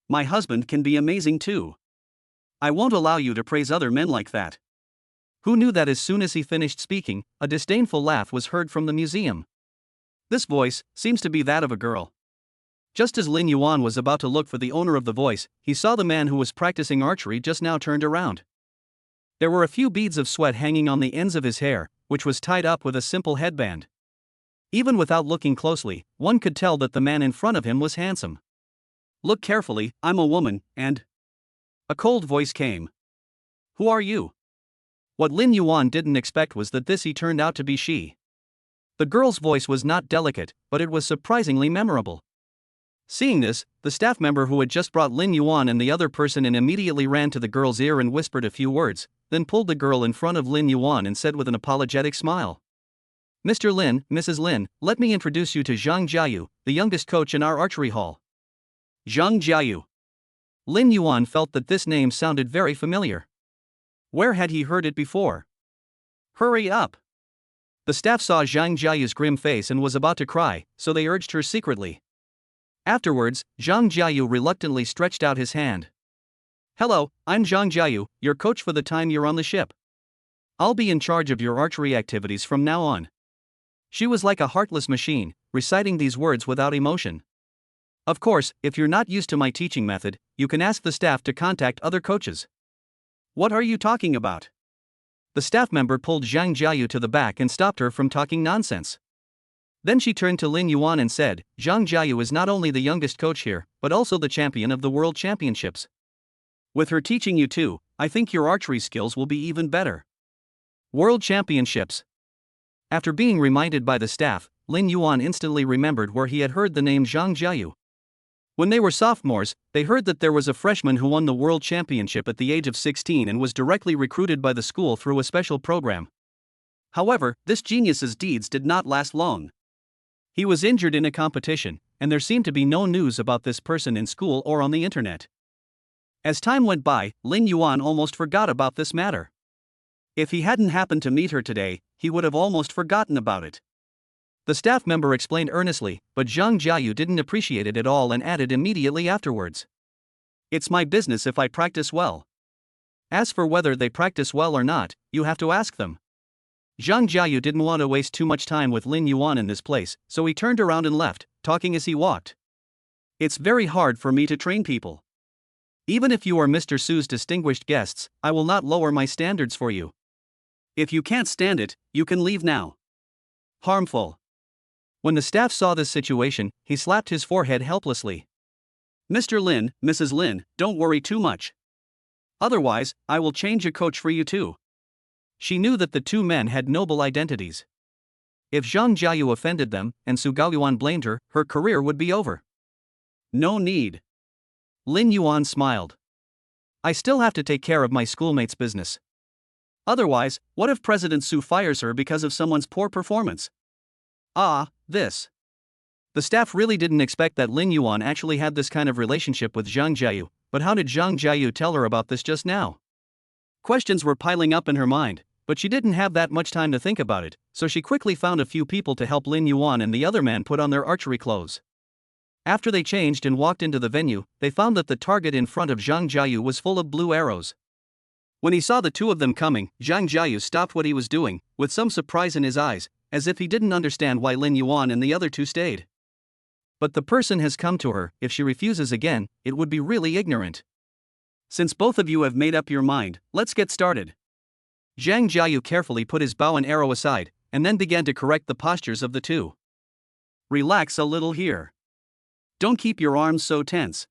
"My husband can be amazing too. I won't allow you to praise other men like that." Who knew that as soon as he finished speaking, a disdainful laugh was heard from the museum. This voice seems to be that of a girl. Just as Lin Yuan was about to look for the owner of the voice, he saw the man who was practicing archery just now turned around. There were a few beads of sweat hanging on the ends of his hair, which was tied up with a simple headband. Even without looking closely, one could tell that the man in front of him was handsome. "Look carefully, I'm a woman, and..." A cold voice came. "Who are you?" What Lin Yuan didn't expect was that he turned out to be she. The girl's voice was not delicate, but it was surprisingly memorable. Seeing this, the staff member who had just brought Lin Yuan and the other person in immediately ran to the girl's ear and whispered a few words, then pulled the girl in front of Lin Yuan and said with an apologetic smile, "Mr. Lin, Mrs. Lin, let me introduce you to Zhang Jiayu, the youngest coach in our archery hall." Zhang Jiayu. Lin Yuan felt that this name sounded very familiar. Where had he heard it before? "Hurry up." The staff saw Zhang Jiayu's grim face and was about to cry, so they urged her secretly. Afterwards, Zhang Jiayu reluctantly stretched out his hand. "Hello, I'm Zhang Jiayu, your coach for the time you're on the ship. I'll be in charge of your archery activities from now on." She was like a heartless machine, reciting these words without emotion. "Of course, if you're not used to my teaching method, you can ask the staff to contact other coaches." "What are you talking about?" The staff member pulled Zhang Jiayu to the back and stopped her from talking nonsense. Then she turned to Lin Yuan and said, Zhang Jiayu is not only the youngest coach here, but also the champion of the World Championships. With her teaching you too, I think your archery skills will be even better. World Championships. After being reminded by the staff, Lin Yuan instantly remembered where he had heard the name Zhang Jiayu. When they were sophomores, they heard that there was a freshman who won the World Championship at the age of 16 and was directly recruited by the school through a special program. However, this genius's deeds did not last long. He was injured in a competition, and there seemed to be no news about this person in school or on the internet. As time went by, Lin Yuan almost forgot about this matter. If he hadn't happened to meet her today, he would have almost forgotten about it. The staff member explained earnestly, but Zhang Jiayu didn't appreciate it at all and added immediately afterwards. It's my business if I practice well. As for whether they practice well or not, you have to ask them. Zhang Jiayu didn't want to waste too much time with Lin Yuan in this place, so he turned around and left, talking as he walked. It's very hard for me to train people. Even if you are Mr. Su's distinguished guests, I will not lower my standards for you. If you can't stand it, you can leave now. Harmful. When the staff saw this situation, he slapped his forehead helplessly. Mr. Lin, Mrs. Lin, don't worry too much. Otherwise, I will change a coach for you too. She knew that the two men had noble identities. If Zhang Jiayu offended them, and Su Gaoyuan blamed her, her career would be over. No need. Lin Yuan smiled. I still have to take care of my schoolmate's business. Otherwise, what if President Su fires her because of someone's poor performance? This. The staff really didn't expect that Lin Yuan actually had this kind of relationship with Zhang Jiayu, but how did Zhang Jiayu tell her about this just now? Questions were piling up in her mind, but she didn't have that much time to think about it, so she quickly found a few people to help Lin Yuan and the other man put on their archery clothes. After they changed and walked into the venue, they found that the target in front of Zhang Jiayu was full of blue arrows. When he saw the two of them coming, Zhang Jiayu stopped what he was doing, with some surprise in his eyes, as if he didn't understand why Lin Yuan and the other two stayed. But the person has come to her, if she refuses again, it would be really ignorant. Since both of you have made up your mind, let's get started. Zhang Jiayu carefully put his bow and arrow aside, and then began to correct the postures of the two. Relax a little here. Don't keep your arms so tense.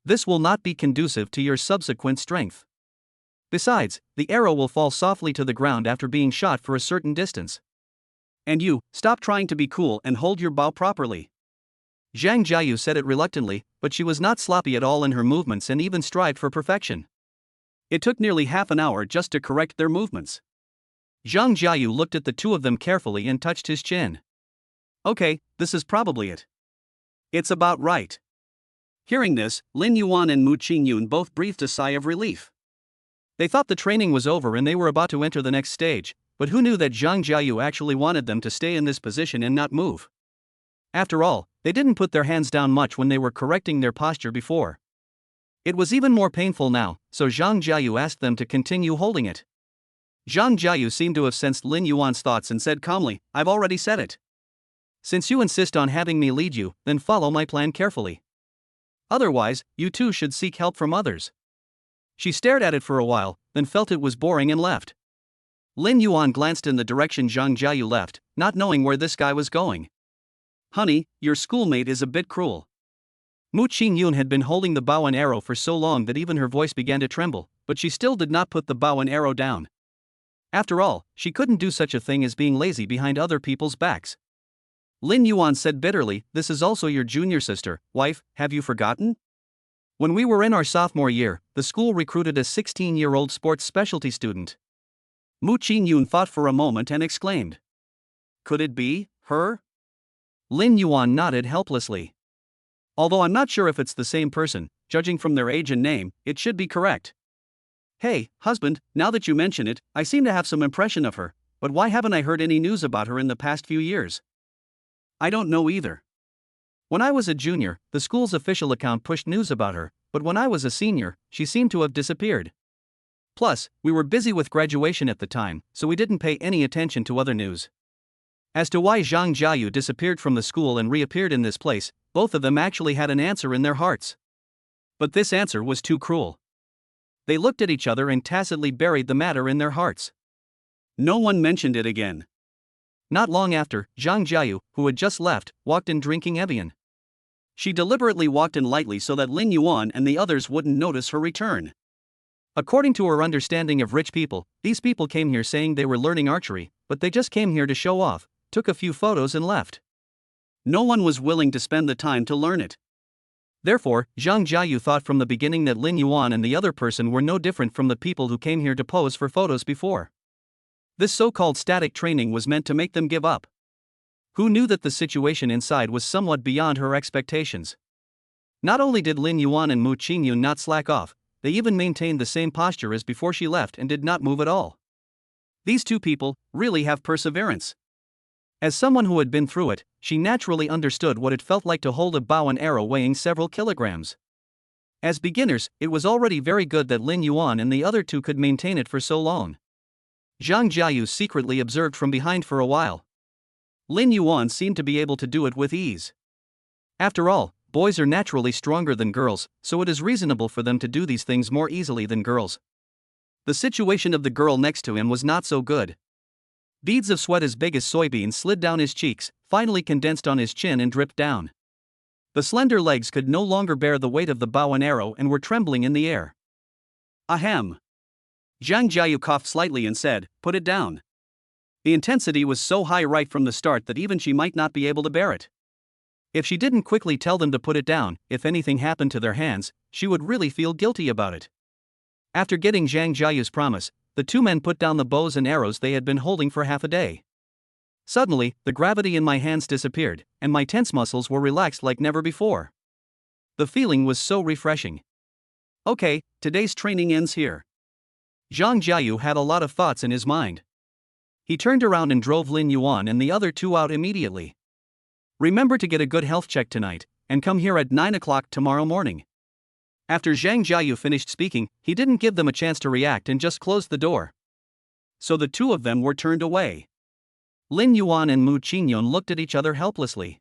This will not be conducive to your subsequent strength. Besides, the arrow will fall softly to the ground after being shot for a certain distance. And you, stop trying to be cool and hold your bow properly. Zhang Jiayu said it reluctantly, but she was not sloppy at all in her movements and even strived for perfection. It took nearly half an hour just to correct their movements. Zhang Jiayu looked at the two of them carefully and touched his chin. Okay, this is probably it. It's about right. Hearing this, Lin Yuan and Mu Ching Yun both breathed a sigh of relief. They thought the training was over and they were about to enter the next stage, but who knew that Zhang Jiayu actually wanted them to stay in this position and not move? After all, they didn't put their hands down much when they were correcting their posture before. It was even more painful now, so Zhang Jiayu asked them to continue holding it. Zhang Jiayu seemed to have sensed Lin Yuan's thoughts and said calmly, I've already said it. Since you insist on having me lead you, then follow my plan carefully. Otherwise, you too should seek help from others. She stared at it for a while, then felt it was boring and left. Lin Yuan glanced in the direction Zhang Jiayu left, not knowing where this guy was going. Honey, your schoolmate is a bit cruel. Mu Ching Yun had been holding the bow and arrow for so long that even her voice began to tremble, but she still did not put the bow and arrow down. After all, she couldn't do such a thing as being lazy behind other people's backs. Lin Yuan said bitterly, this is also your junior sister, wife, have you forgotten? When we were in our sophomore year, the school recruited a 16-year-old sports specialty student. Mu Ching Yun thought for a moment and exclaimed. Could it be her? Lin Yuan nodded helplessly. Although I'm not sure if it's the same person, judging from their age and name, it should be correct. Hey, husband, now that you mention it, I seem to have some impression of her, but why haven't I heard any news about her in the past few years? I don't know either. When I was a junior, the school's official account pushed news about her, but when I was a senior, she seemed to have disappeared. Plus, we were busy with graduation at the time, so we didn't pay any attention to other news. As to why Zhang Jiayu disappeared from the school and reappeared in this place, both of them actually had an answer in their hearts. But this answer was too cruel. They looked at each other and tacitly buried the matter in their hearts. No one mentioned it again. Not long after, Zhang Jiayu, who had just left, walked in drinking Evian. She deliberately walked in lightly so that Lin Yuan and the others wouldn't notice her return. According to her understanding of rich people, these people came here saying they were learning archery, but they just came here to show off, took a few photos and left. No one was willing to spend the time to learn it. Therefore, Zhang Jiayu thought from the beginning that Lin Yuan and the other person were no different from the people who came here to pose for photos before. This so-called static training was meant to make them give up. Who knew that the situation inside was somewhat beyond her expectations? Not only did Lin Yuan and Mu Ching Yun not slack off, they even maintained the same posture as before she left and did not move at all. These two people really have perseverance. As someone who had been through it, she naturally understood what it felt like to hold a bow and arrow weighing several kilograms. As beginners, it was already very good that Lin Yuan and the other two could maintain it for so long. Zhang Jiayu secretly observed from behind for a while. Lin Yuan seemed to be able to do it with ease. After all, boys are naturally stronger than girls, so it is reasonable for them to do these things more easily than girls. The situation of the girl next to him was not so good. Beads of sweat as big as soybeans slid down his cheeks, finally condensed on his chin and dripped down. The slender legs could no longer bear the weight of the bow and arrow and were trembling in the air. Ahem. Zhang Jiayu coughed slightly and said, "Put it down." The intensity was so high right from the start that even she might not be able to bear it. If she didn't quickly tell them to put it down, if anything happened to their hands, she would really feel guilty about it. After getting Zhang Jiayu's promise, the two men put down the bows and arrows they had been holding for half a day. Suddenly, the gravity in my hands disappeared, and my tense muscles were relaxed like never before. The feeling was so refreshing. Okay, today's training ends here. Zhang Jiayu had a lot of thoughts in his mind. He turned around and drove Lin Yuan and the other two out immediately. Remember to get a good health check tonight, and come here at 9 o'clock tomorrow morning. After Zhang Jiayu finished speaking, he didn't give them a chance to react and just closed the door. So the two of them were turned away. Lin Yuan and Mu Ching Yun looked at each other helplessly.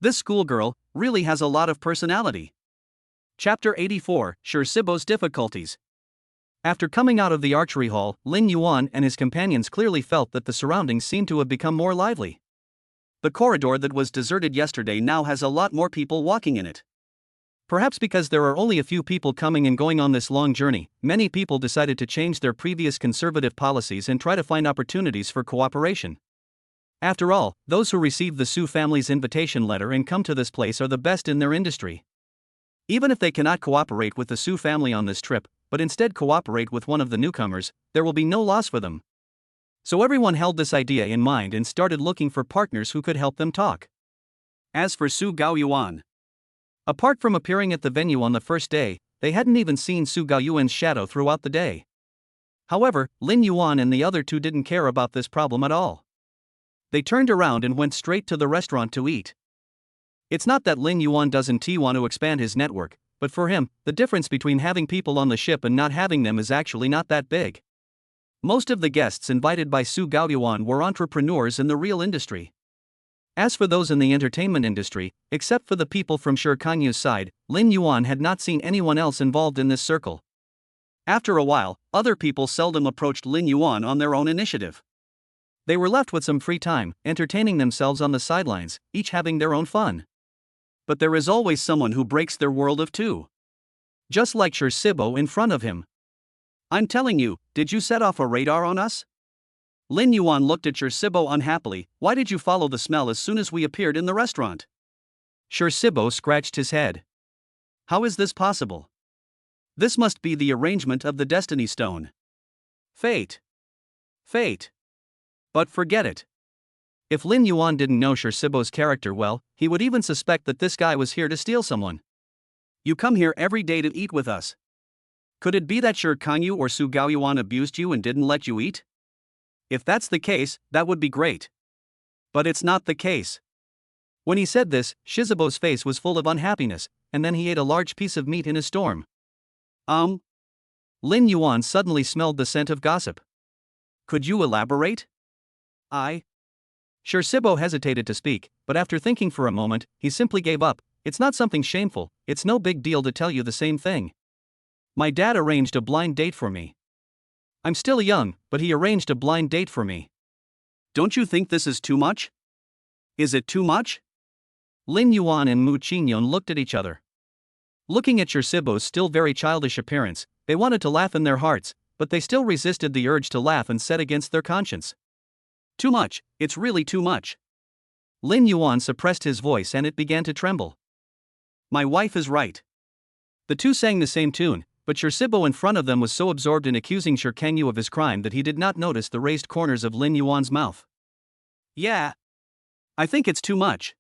This schoolgirl really has a lot of personality. Chapter 84, Sibo's Difficulties. After coming out of the archery hall, Lin Yuan and his companions clearly felt that the surroundings seemed to have become more lively. The corridor that was deserted yesterday now has a lot more people walking in it. Perhaps because there are only a few people coming and going on this long journey, many people decided to change their previous conservative policies and try to find opportunities for cooperation. After all, those who receive the Su family's invitation letter and come to this place are the best in their industry. Even if they cannot cooperate with the Su family on this trip, but instead cooperate with one of the newcomers, there will be no loss for them. So everyone held this idea in mind and started looking for partners who could help them talk. As for Su Gaoyuan, apart from appearing at the venue on the first day, they hadn't even seen Su Gaoyuan's shadow throughout the day. However, Lin Yuan and the other two didn't care about this problem at all. They turned around and went straight to the restaurant to eat. It's not that Lin Yuan doesn't want to expand his network, but for him, the difference between having people on the ship and not having them is actually not that big. Most of the guests invited by Su Gaoyuan were entrepreneurs in the real industry. As for those in the entertainment industry, except for the people from Shi Kanyu's side, Lin Yuan had not seen anyone else involved in this circle. After a while, other people seldom approached Lin Yuan on their own initiative. They were left with some free time, entertaining themselves on the sidelines, each having their own fun. But there is always someone who breaks their world of two. Just like Sibo in front of him. I'm telling you, did you set off a radar on us? Lin Yuan looked at Sibo unhappily. Why did you follow the smell as soon as we appeared in the restaurant? Sibo scratched his head. How is this possible? This must be the arrangement of the Destiny Stone. Fate. Fate. But forget it. If Lin Yuan didn't know Sibo's character well, he would even suspect that this guy was here to steal someone. You come here every day to eat with us. Could it be that Shi Kanyu or Su Gaoyuan abused you and didn't let you eat? If that's the case, that would be great. But it's not the case. When he said this, Shizubo's face was full of unhappiness, and then he ate a large piece of meat in a storm. Lin Yuan suddenly smelled the scent of gossip. Could you elaborate? Sibo hesitated to speak, but after thinking for a moment, he simply gave up. It's not something shameful, it's no big deal to tell you the same thing. My dad arranged a blind date for me. I'm still young, but he arranged a blind date for me. Don't you think this is too much? Is it too much? Lin Yuan and Mu Ching Yun looked at each other. Looking at Shibo's still very childish appearance, they wanted to laugh in their hearts, but they still resisted the urge to laugh and set against their conscience. Too much, it's really too much. Lin Yuan suppressed his voice and it began to tremble. My wife is right. The two sang the same tune, but Shibo in front of them was so absorbed in accusing Kang Yu of his crime that he did not notice the raised corners of Lin Yuan's mouth. Yeah. I think it's too much.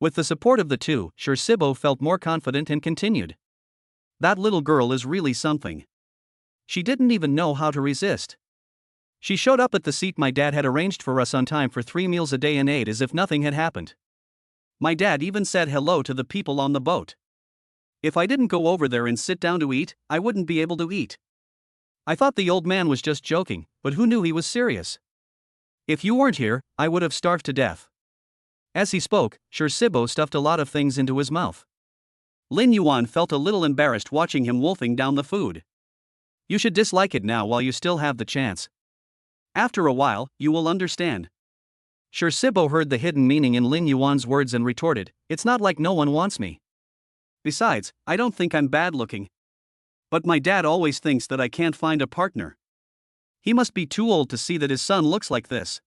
With the support of the two, Shibo felt more confident and continued. That little girl is really something. She didn't even know how to resist. She showed up at the seat my dad had arranged for us on time for 3 meals a day and ate as if nothing had happened. My dad even said hello to the people on the boat. If I didn't go over there and sit down to eat, I wouldn't be able to eat. I thought the old man was just joking, but who knew he was serious? If you weren't here, I would have starved to death. As he spoke, Shibo stuffed a lot of things into his mouth. Lin Yuan felt a little embarrassed watching him wolfing down the food. You should dislike it now while you still have the chance. After a while, you will understand. Shibo heard the hidden meaning in Lin Yuan's words and retorted, it's not like no one wants me. Besides, I don't think I'm bad looking. But my dad always thinks that I can't find a partner. He must be too old to see that his son looks like this.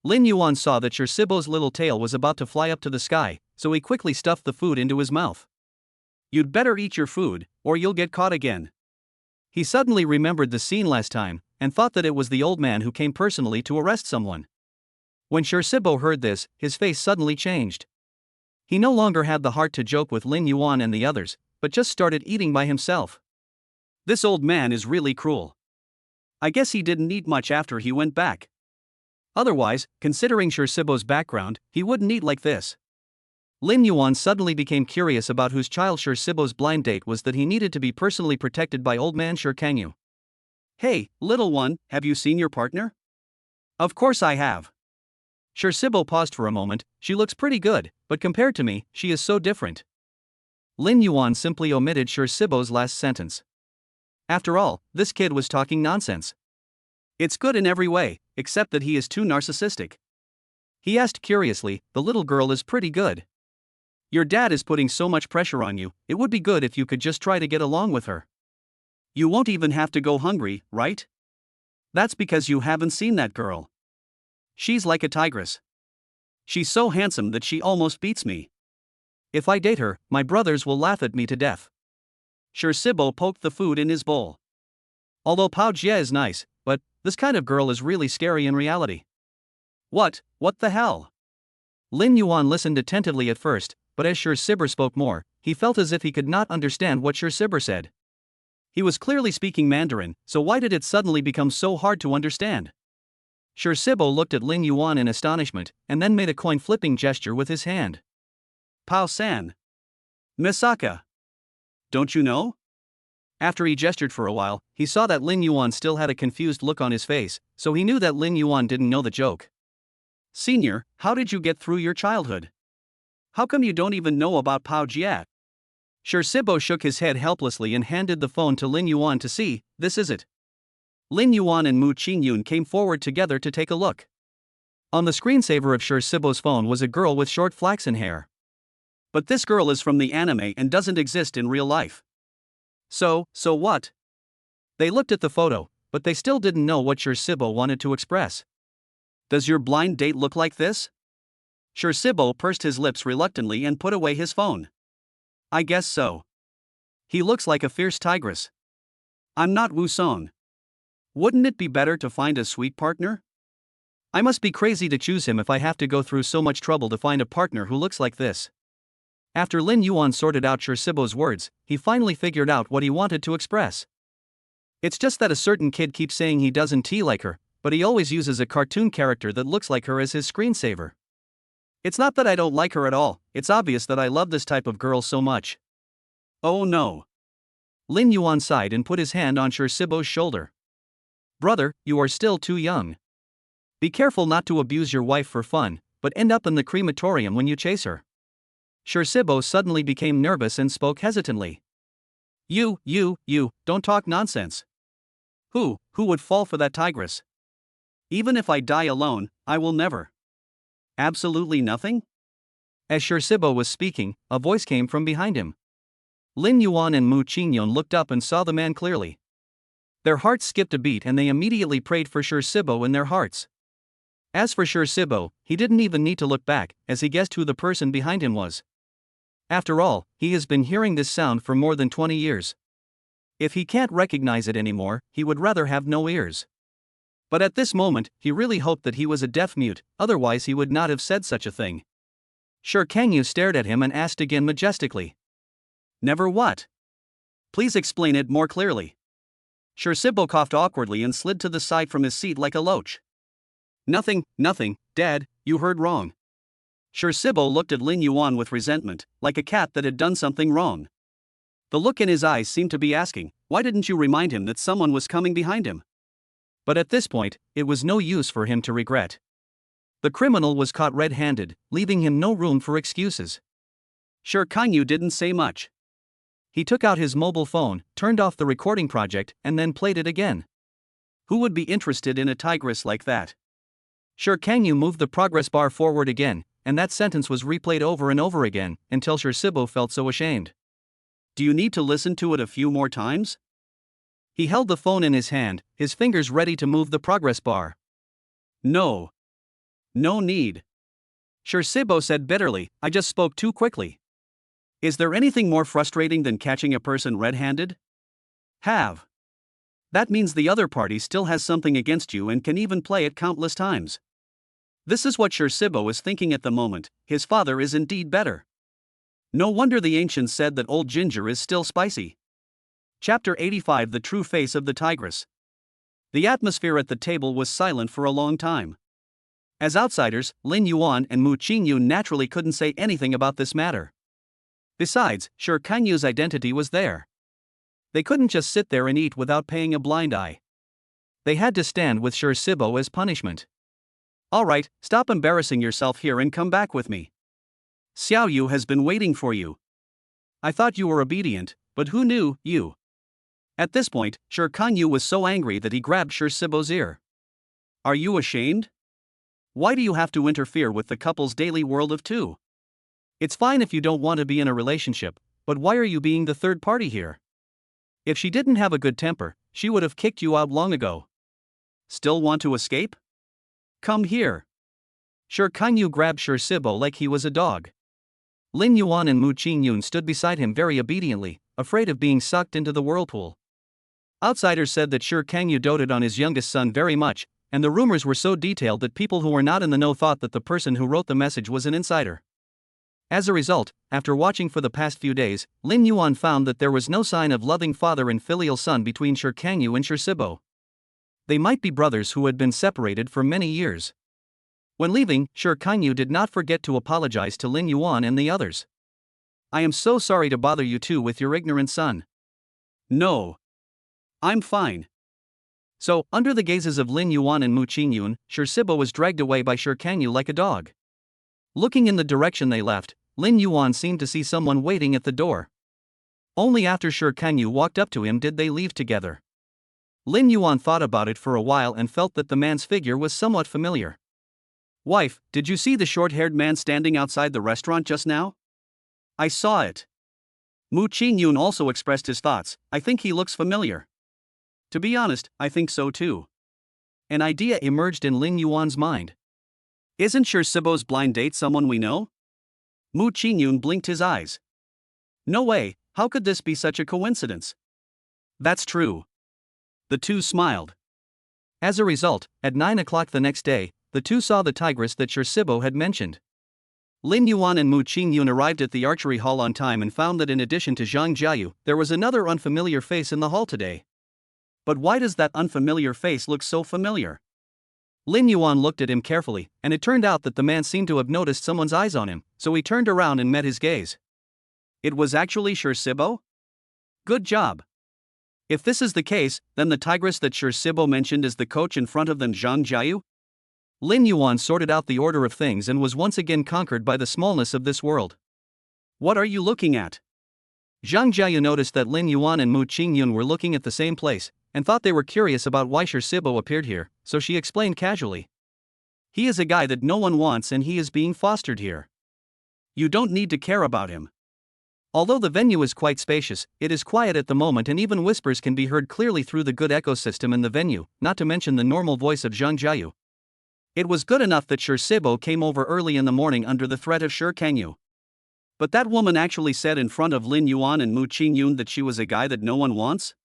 Lin Yuan saw that Shibo's little tail was about to fly up to the sky, so he quickly stuffed the food into his mouth. You'd better eat your food, or you'll get caught again. He suddenly remembered the scene last time, and thought that it was the old man who came personally to arrest someone. When Shibo heard this, his face suddenly changed. He no longer had the heart to joke with Lin Yuan and the others, but just started eating by himself. This old man is really cruel. I guess he didn't eat much after he went back. Otherwise, considering Shibo's background, he wouldn't eat like this. Lin Yuan suddenly became curious about whose child Shibo's blind date was that he needed to be personally protected by old man Kang Yu. Hey, little one, have you seen your partner? Of course I have. Shibo paused for a moment, she looks pretty good, but compared to me, she is so different. Lin Yuan simply omitted Shibo's last sentence. After all, this kid was talking nonsense. It's good in every way, except that he is too narcissistic. He asked curiously, the little girl is pretty good. Your dad is putting so much pressure on you, it would be good if you could just try to get along with her. You won't even have to go hungry, right? That's because you haven't seen that girl. She's like a tigress. She's so handsome that she almost beats me. If I date her, my brothers will laugh at me to death. Shibo poked the food in his bowl. Although Pao Jie is nice, but this kind of girl is really scary in reality. What the hell? Lin Yuan listened attentively at first, but as Shibo spoke more, he felt as if he could not understand what Shibo said. He was clearly speaking Mandarin, so why did it suddenly become so hard to understand? Shibo looked at Lin Yuan in astonishment, and then made a coin-flipping gesture with his hand. Pao-san. Misaka. Don't you know? After he gestured for a while, he saw that Lin Yuan still had a confused look on his face, so he knew that Lin Yuan didn't know the joke. Senior, how did you get through your childhood? How come you don't even know about Pao Jie? Shibo shook his head helplessly and handed the phone to Lin Yuan to see, this is it. Lin Yuan and Mu Ching Yun came forward together to take a look. On the screensaver of Shibo's phone was a girl with short flaxen hair. But this girl is from the anime and doesn't exist in real life. So what? They looked at the photo, but they still didn't know what Shibo wanted to express. Does your blind date look like this? Shibo pursed his lips reluctantly and put away his phone. I guess so. He looks like a fierce tigress. I'm not Wu Song. Wouldn't it be better to find a sweet partner? I must be crazy to choose him if I have to go through so much trouble to find a partner who looks like this. After Lin Yuan sorted out Shibo's words, he finally figured out what he wanted to express. It's just that a certain kid keeps saying he doesn't like her, but he always uses a cartoon character that looks like her as his screensaver. It's not that I don't like her at all, it's obvious that I love this type of girl so much. Oh no. Lin Yuan sighed and put his hand on Shibo's shoulder. Brother, you are still too young. Be careful not to abuse your wife for fun, but end up in the crematorium when you chase her. Shibo suddenly became nervous and spoke hesitantly. You, don't talk nonsense. Who would fall for that tigress? Even if I die alone, I will never. Absolutely nothing? As Shirsibo was speaking, a voice came from behind him. Lin Yuan and Mu Ching Yun looked up and saw the man clearly. Their hearts skipped a beat and they immediately prayed for Shirsibo in their hearts. As for Shirsibo, he didn't even need to look back, as he guessed who the person behind him was. After all, he has been hearing this sound for more than 20 years. If he can't recognize it anymore, he would rather have no ears. But at this moment, he really hoped that he was a deaf-mute, otherwise he would not have said such a thing. Sure Kangyu stared at him and asked again majestically. Never what? Please explain it more clearly. Shirsibo coughed awkwardly and slid to the side from his seat like a loach. Nothing, Dad, you heard wrong. Shirsibo looked at Lin Yuan with resentment, like a cat that had done something wrong. The look in his eyes seemed to be asking, why didn't you remind him that someone was coming behind him? But at this point, it was no use for him to regret. The criminal was caught red-handed, leaving him no room for excuses. Sure Kangyu didn't say much. He took out his mobile phone, turned off the recording project, and then played it again. Who would be interested in a tigress like that? Sure Kangyu moved the progress bar forward again, and that sentence was replayed over and over again, until Shirsibo felt so ashamed. Do you need to listen to it a few more times? He held the phone in his hand, his fingers ready to move the progress bar. No. No need. Shirsibo said bitterly, I just spoke too quickly. Is there anything more frustrating than catching a person red-handed? That means the other party still has something against you and can even play it countless times. This is what Shirsibo is thinking at the moment, his father is indeed better. No wonder the ancients said that old ginger is still spicy. Chapter 85 The True Face of the Tigress. The atmosphere at the table was silent for a long time. As outsiders, Lin Yuan and Mu Ching Yun naturally couldn't say anything about this matter. Besides, Sure Kangyu's identity was there. They couldn't just sit there and eat without paying a blind eye. They had to stand with Shirsibo as punishment. Alright, stop embarrassing yourself here and come back with me. Xiao Yu has been waiting for you. I thought you were obedient, but who knew, you? At this point, Sure Kangyu was so angry that he grabbed Shirsibo's ear. Are you ashamed? Why do you have to interfere with the couple's daily world of two? It's fine if you don't want to be in a relationship, but why are you being the third party here? If she didn't have a good temper, she would have kicked you out long ago. Still want to escape? Come here. Sure Kangyu grabbed Shirsibo like he was a dog. Lin Yuan and Mu Ching Yun stood beside him very obediently, afraid of being sucked into the whirlpool. Outsiders said that Sure Kangyu doted on his youngest son very much, and the rumors were so detailed that people who were not in the know thought that the person who wrote the message was an insider. As a result, after watching for the past few days, Lin Yuan found that there was no sign of loving father and filial son between Sure Kangyu and Shirsibo. They might be brothers who had been separated for many years. When leaving, Sure Kangyu did not forget to apologize to Lin Yuan and the others. I am so sorry to bother you two with your ignorant son. No. I'm fine. So, under the gazes of Lin Yuan and Mu Ching Yun, Shirsibo was dragged away by Sure Kangyu like a dog. Looking in the direction they left, Lin Yuan seemed to see someone waiting at the door. Only after Sure Kangyu walked up to him did they leave together. Lin Yuan thought about it for a while and felt that the man's figure was somewhat familiar. Wife, did you see the short-haired man standing outside the restaurant just now? I saw it. Mu Ching Yun also expressed his thoughts. I think he looks familiar. To be honest, I think so too. An idea emerged in Lin Yuan's mind. Isn't Shirsibo's blind date someone we know? Mu Ching Yun blinked his eyes. No way, how could this be such a coincidence? That's true. The two smiled. As a result, at 9 o'clock the next day, the two saw the tigress that Shirsibo had mentioned. Lin Yuan and Mu Ching Yun arrived at the archery hall on time and found that in addition to Zhang Jiayu, there was another unfamiliar face in the hall today. But why does that unfamiliar face look so familiar? Lin Yuan looked at him carefully, and it turned out that the man seemed to have noticed someone's eyes on him, so he turned around and met his gaze. It was actually Shirsibo? Good job. If this is the case, then the tigress that Shirsibo mentioned is the coach in front of them, Zhang Jiayu? Lin Yuan sorted out the order of things and was once again conquered by the smallness of this world. What are you looking at? Zhang Jiayu noticed that Lin Yuan and Mu Ching Yun were looking at the same place, and thought they were curious about why Sibo appeared here, so she explained casually. He is a guy that no one wants and he is being fostered here. You don't need to care about him. Although the venue is quite spacious, it is quiet at the moment and even whispers can be heard clearly through the good ecosystem in the venue, not to mention the normal voice of Zhang Jiayu. It was good enough that Sibo came over early in the morning under the threat of Kangyu. But that woman actually said in front of Lin Yuan and Mu Ching Yun that she was a guy that no one wants?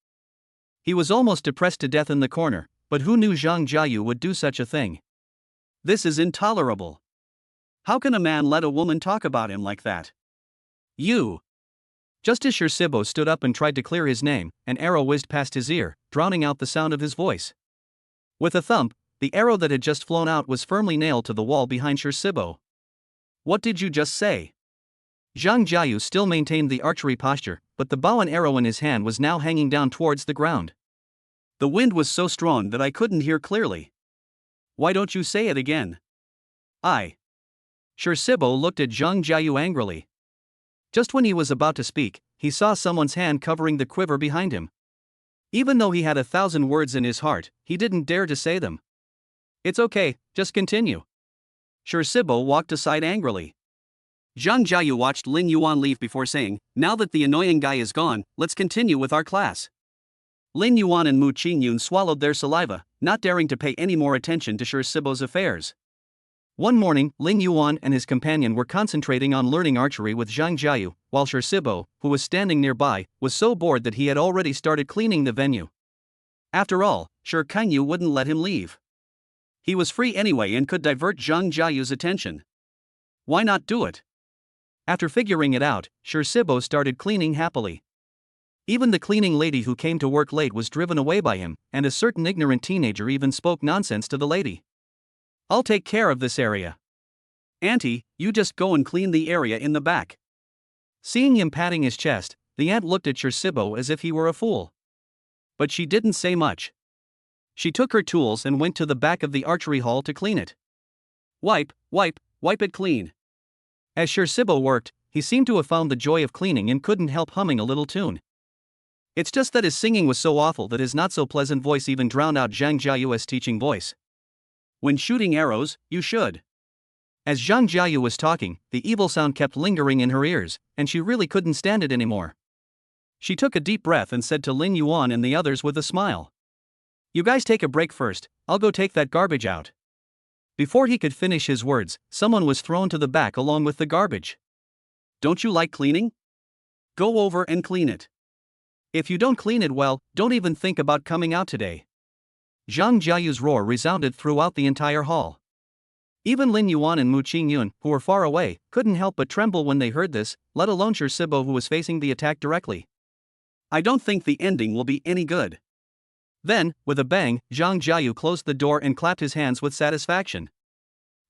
He was almost depressed to death in the corner, but who knew Zhang Jiayu would do such a thing? This is intolerable. How can a man let a woman talk about him like that? You. Just as Sibo stood up and tried to clear his name, an arrow whizzed past his ear, drowning out the sound of his voice. With a thump, the arrow that had just flown out was firmly nailed to the wall behind Sibo. What did you just say? Zhang Jiayu still maintained the archery posture, but the bow and arrow in his hand was now hanging down towards the ground. The wind was so strong that I couldn't hear clearly. Why don't you say it again? Sibo looked at Zhang Jiayu angrily. Just when he was about to speak, he saw someone's hand covering the quiver behind him. Even though he had 1,000 words in his heart, he didn't dare to say them. It's okay, just continue. Sibo walked aside angrily. Zhang Jiayu watched Lin Yuan leave before saying, now that the annoying guy is gone, let's continue with our class. Lin Yuan and Mu Ching Yun swallowed their saliva, not daring to pay any more attention to Sibo's affairs. One morning, Lin Yuan and his companion were concentrating on learning archery with Zhang Jiayu, while Sibo, who was standing nearby, was so bored that he had already started cleaning the venue. After all, Kangyu wouldn't let him leave. He was free anyway and could divert Zhang Jiayu's attention. Why not do it? After figuring it out, Sibo started cleaning happily. Even the cleaning lady who came to work late was driven away by him, and a certain ignorant teenager even spoke nonsense to the lady. I'll take care of this area. Auntie, you just go and clean the area in the back. Seeing him patting his chest, the aunt looked at Sibo as if he were a fool. But she didn't say much. She took her tools and went to the back of the archery hall to clean it. Wipe it clean. As Sibo worked, he seemed to have found the joy of cleaning and couldn't help humming a little tune. It's just that his singing was so awful that his not-so-pleasant voice even drowned out Zhang Jiayu's teaching voice. When shooting arrows, you should. As Zhang Jiayu was talking, the evil sound kept lingering in her ears, and she really couldn't stand it anymore. She took a deep breath and said to Lin Yuan and the others with a smile. You guys take a break first, I'll go take that garbage out. Before he could finish his words, someone was thrown to the back along with the garbage. Don't you like cleaning? Go over and clean it. If you don't clean it well, don't even think about coming out today. Zhang Jiayu's roar resounded throughout the entire hall. Even Lin Yuan and Mu Ching Yun, who were far away, couldn't help but tremble when they heard this, let alone Sibo, who was facing the attack directly. I don't think the ending will be any good. Then, with a bang, Zhang Jiayu closed the door and clapped his hands with satisfaction.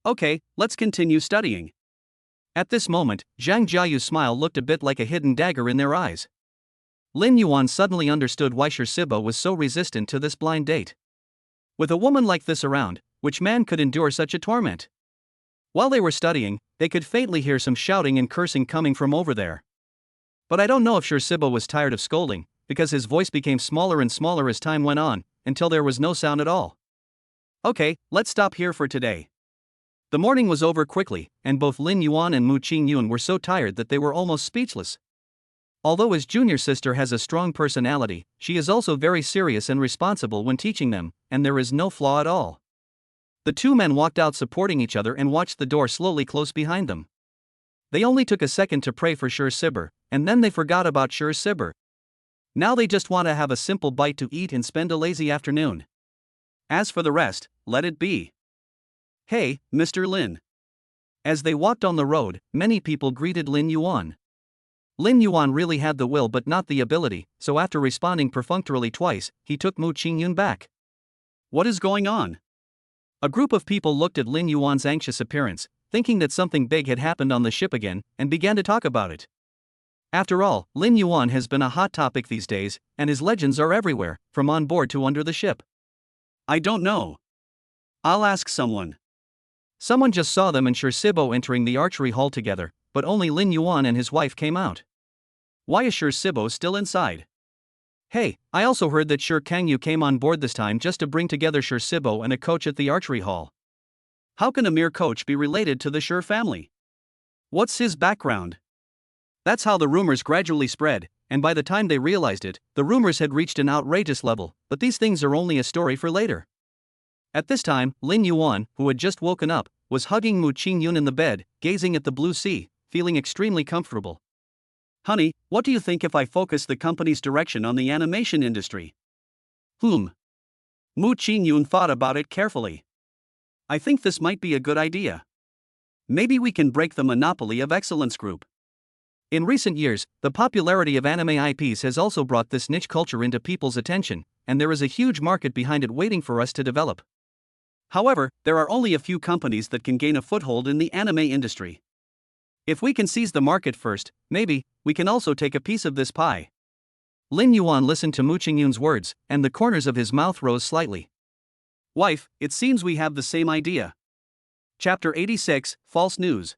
Okay, let's continue studying. At this moment, Zhang Jiayu's smile looked a bit like a hidden dagger in their eyes. Lin Yuan suddenly understood why Sibo was so resistant to this blind date. With a woman like this around, which man could endure such a torment? While they were studying, they could faintly hear some shouting and cursing coming from over there. But I don't know if Sibo was tired of scolding, because his voice became smaller and smaller as time went on, until there was no sound at all. Okay, let's stop here for today. The morning was over quickly, and both Lin Yuan and Mu Ching Yun were so tired that they were almost speechless. Although his junior sister has a strong personality, she is also very serious and responsible when teaching them, and there is no flaw at all. The two men walked out supporting each other and watched the door slowly close behind them. They only took a second to pray for Sibo, and then they forgot about Sibo. Now they just want to have a simple bite to eat and spend a lazy afternoon. As for the rest, let it be. Hey, Mr. Lin. As they walked on the road, many people greeted Lin Yuan. Lin Yuan really had the will but not the ability, so after responding perfunctorily twice, he took Mu Ching Yun back. What is going on? A group of people looked at Lin Yuan's anxious appearance, thinking that something big had happened on the ship again, and began to talk about it. After all, Lin Yuan has been a hot topic these days, and his legends are everywhere, from on board to under the ship. I don't know. I'll ask someone. Someone just saw them and Sibo entering the archery hall together, but only Lin Yuan and his wife came out. Why is Sibo still inside? Hey, I also heard that Sher Kangyu came on board this time just to bring together Sher Sibo and a coach at the archery hall. How can a mere coach be related to the Sher family? What's his background? That's how the rumors gradually spread, and by the time they realized it, the rumors had reached an outrageous level, but these things are only a story for later. At this time, Lin Yuan, who had just woken up, was hugging Mu Ching Yun in the bed, gazing at the blue sea, feeling extremely comfortable. Honey, what do you think if I focus the company's direction on the animation industry? Mu Ching Yun thought about it carefully. I think this might be a good idea. Maybe we can break the monopoly of Excellence Group. In recent years, the popularity of anime IPs has also brought this niche culture into people's attention, and there is a huge market behind it waiting for us to develop. However, there are only a few companies that can gain a foothold in the anime industry. If we can seize the market first, maybe we can also take a piece of this pie. Lin Yuan listened to Mu Ching Yun's words, and the corners of his mouth rose slightly. Wife, it seems we have the same idea. Chapter 86, False News.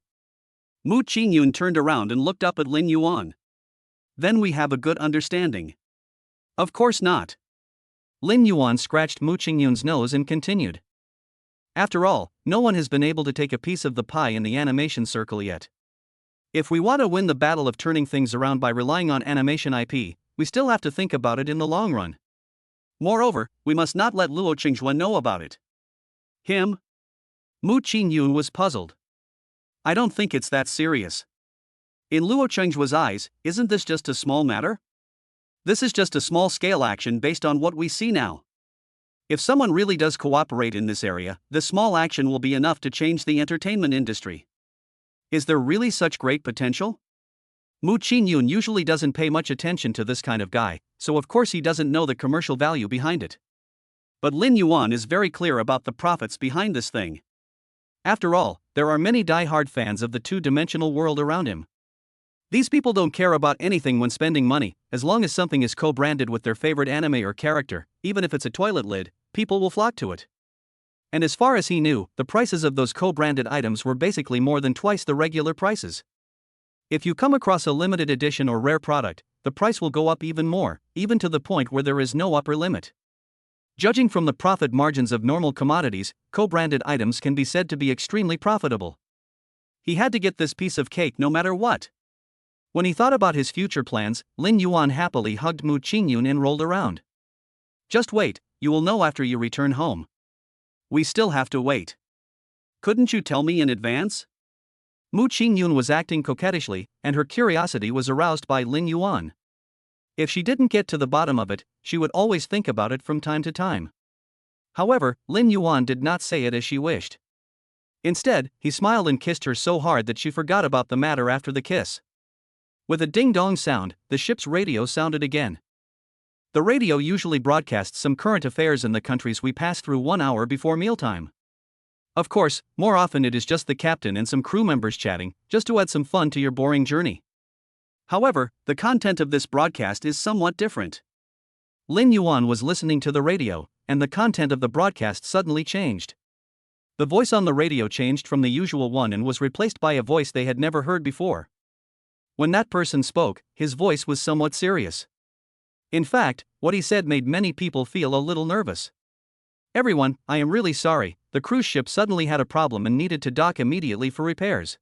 Mu Ching Yun turned around and looked up at Lin Yuan. Then we have a good understanding. Of course not. Lin Yuan scratched Mu Ching Yun's nose and continued. After all, no one has been able to take a piece of the pie in the animation circle yet. If we want to win the battle of turning things around by relying on animation IP, we still have to think about it in the long run. Moreover, we must not let Luo Qingzhuan know about it. Him? Mu Ching Yun was puzzled. I don't think it's that serious. In Luo Qingzhuan's eyes, isn't this just a small matter? This is just a small-scale action based on what we see now. If someone really does cooperate in this area, this small action will be enough to change the entertainment industry. Is there really such great potential? Mu Ching Yun usually doesn't pay much attention to this kind of guy, so of course he doesn't know the commercial value behind it. But Lin Yuan is very clear about the profits behind this thing. After all, there are many die-hard fans of the two-dimensional world around him. These people don't care about anything when spending money, as long as something is co-branded with their favorite anime or character, even if it's a toilet lid, people will flock to it. And as far as he knew, the prices of those co-branded items were basically more than twice the regular prices. If you come across a limited edition or rare product, the price will go up even more, even to the point where there is no upper limit. Judging from the profit margins of normal commodities, co-branded items can be said to be extremely profitable. He had to get this piece of cake no matter what. When he thought about his future plans, Lin Yuan happily hugged Mu Ching Yun and rolled around. Just wait, you will know after you return home. We still have to wait. Couldn't you tell me in advance? Mu Ching Yun was acting coquettishly, and her curiosity was aroused by Lin Yuan. If she didn't get to the bottom of it, she would always think about it from time to time. However, Lin Yuan did not say it as she wished. Instead, he smiled and kissed her so hard that she forgot about the matter after the kiss. With a ding-dong sound, the ship's radio sounded again. The radio usually broadcasts some current affairs in the countries we pass through 1 hour before mealtime. Of course, more often it is just the captain and some crew members chatting, just to add some fun to your boring journey. However, the content of this broadcast is somewhat different. Lin Yuan was listening to the radio, and the content of the broadcast suddenly changed. The voice on the radio changed from the usual one and was replaced by a voice they had never heard before. When that person spoke, his voice was somewhat serious. In fact, what he said made many people feel a little nervous. Everyone, I am really sorry, the cruise ship suddenly had a problem and needed to dock immediately for repairs.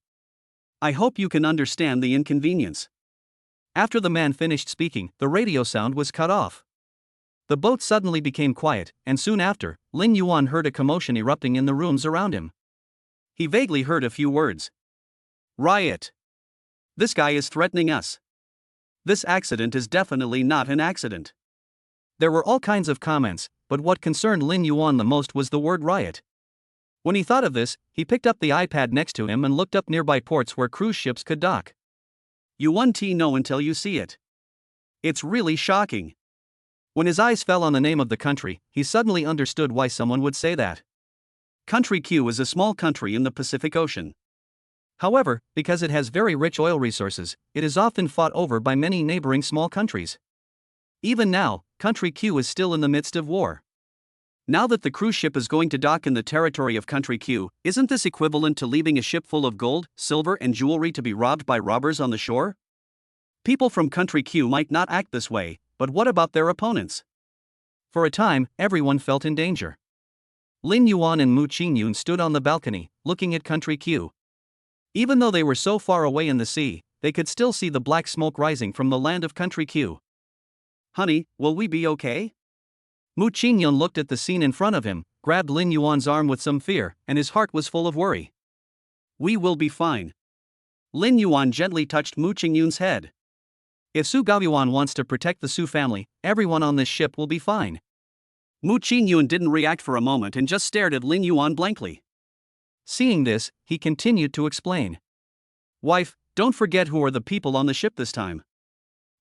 I hope you can understand the inconvenience. After the man finished speaking, the radio sound was cut off. The boat suddenly became quiet, and soon after, Lin Yuan heard a commotion erupting in the rooms around him. He vaguely heard a few words. Riot. This guy is threatening us. This accident is definitely not an accident. There were all kinds of comments, but what concerned Lin Yuan the most was the word riot. When he thought of this, he picked up the iPad next to him and looked up nearby ports where cruise ships could dock. You won't know until you see it. It's really shocking. When his eyes fell on the name of the country, he suddenly understood why someone would say that. Country Q is a small country in the Pacific Ocean. However, because it has very rich oil resources, it is often fought over by many neighboring small countries. Even now, Country Q is still in the midst of war. Now that the cruise ship is going to dock in the territory of Country Q, isn't this equivalent to leaving a ship full of gold, silver, and jewelry to be robbed by robbers on the shore? People from Country Q might not act this way, but what about their opponents? For a time, everyone felt in danger. Lin Yuan and Mu Ching Yun stood on the balcony, looking at Country Q. Even though they were so far away in the sea, they could still see the black smoke rising from the land of Country Q. Honey, will we be okay? Mu Ching Yun looked at the scene in front of him, grabbed Lin Yuan's arm with some fear, and his heart was full of worry. We will be fine. Lin Yuan gently touched Mu Ching Yun's head. If Su Gaoyuan wants to protect the Su family, everyone on this ship will be fine. Mu Ching Yun didn't react for a moment and just stared at Lin Yuan blankly. Seeing this, he continued to explain. Wife, don't forget who are the people on the ship this time.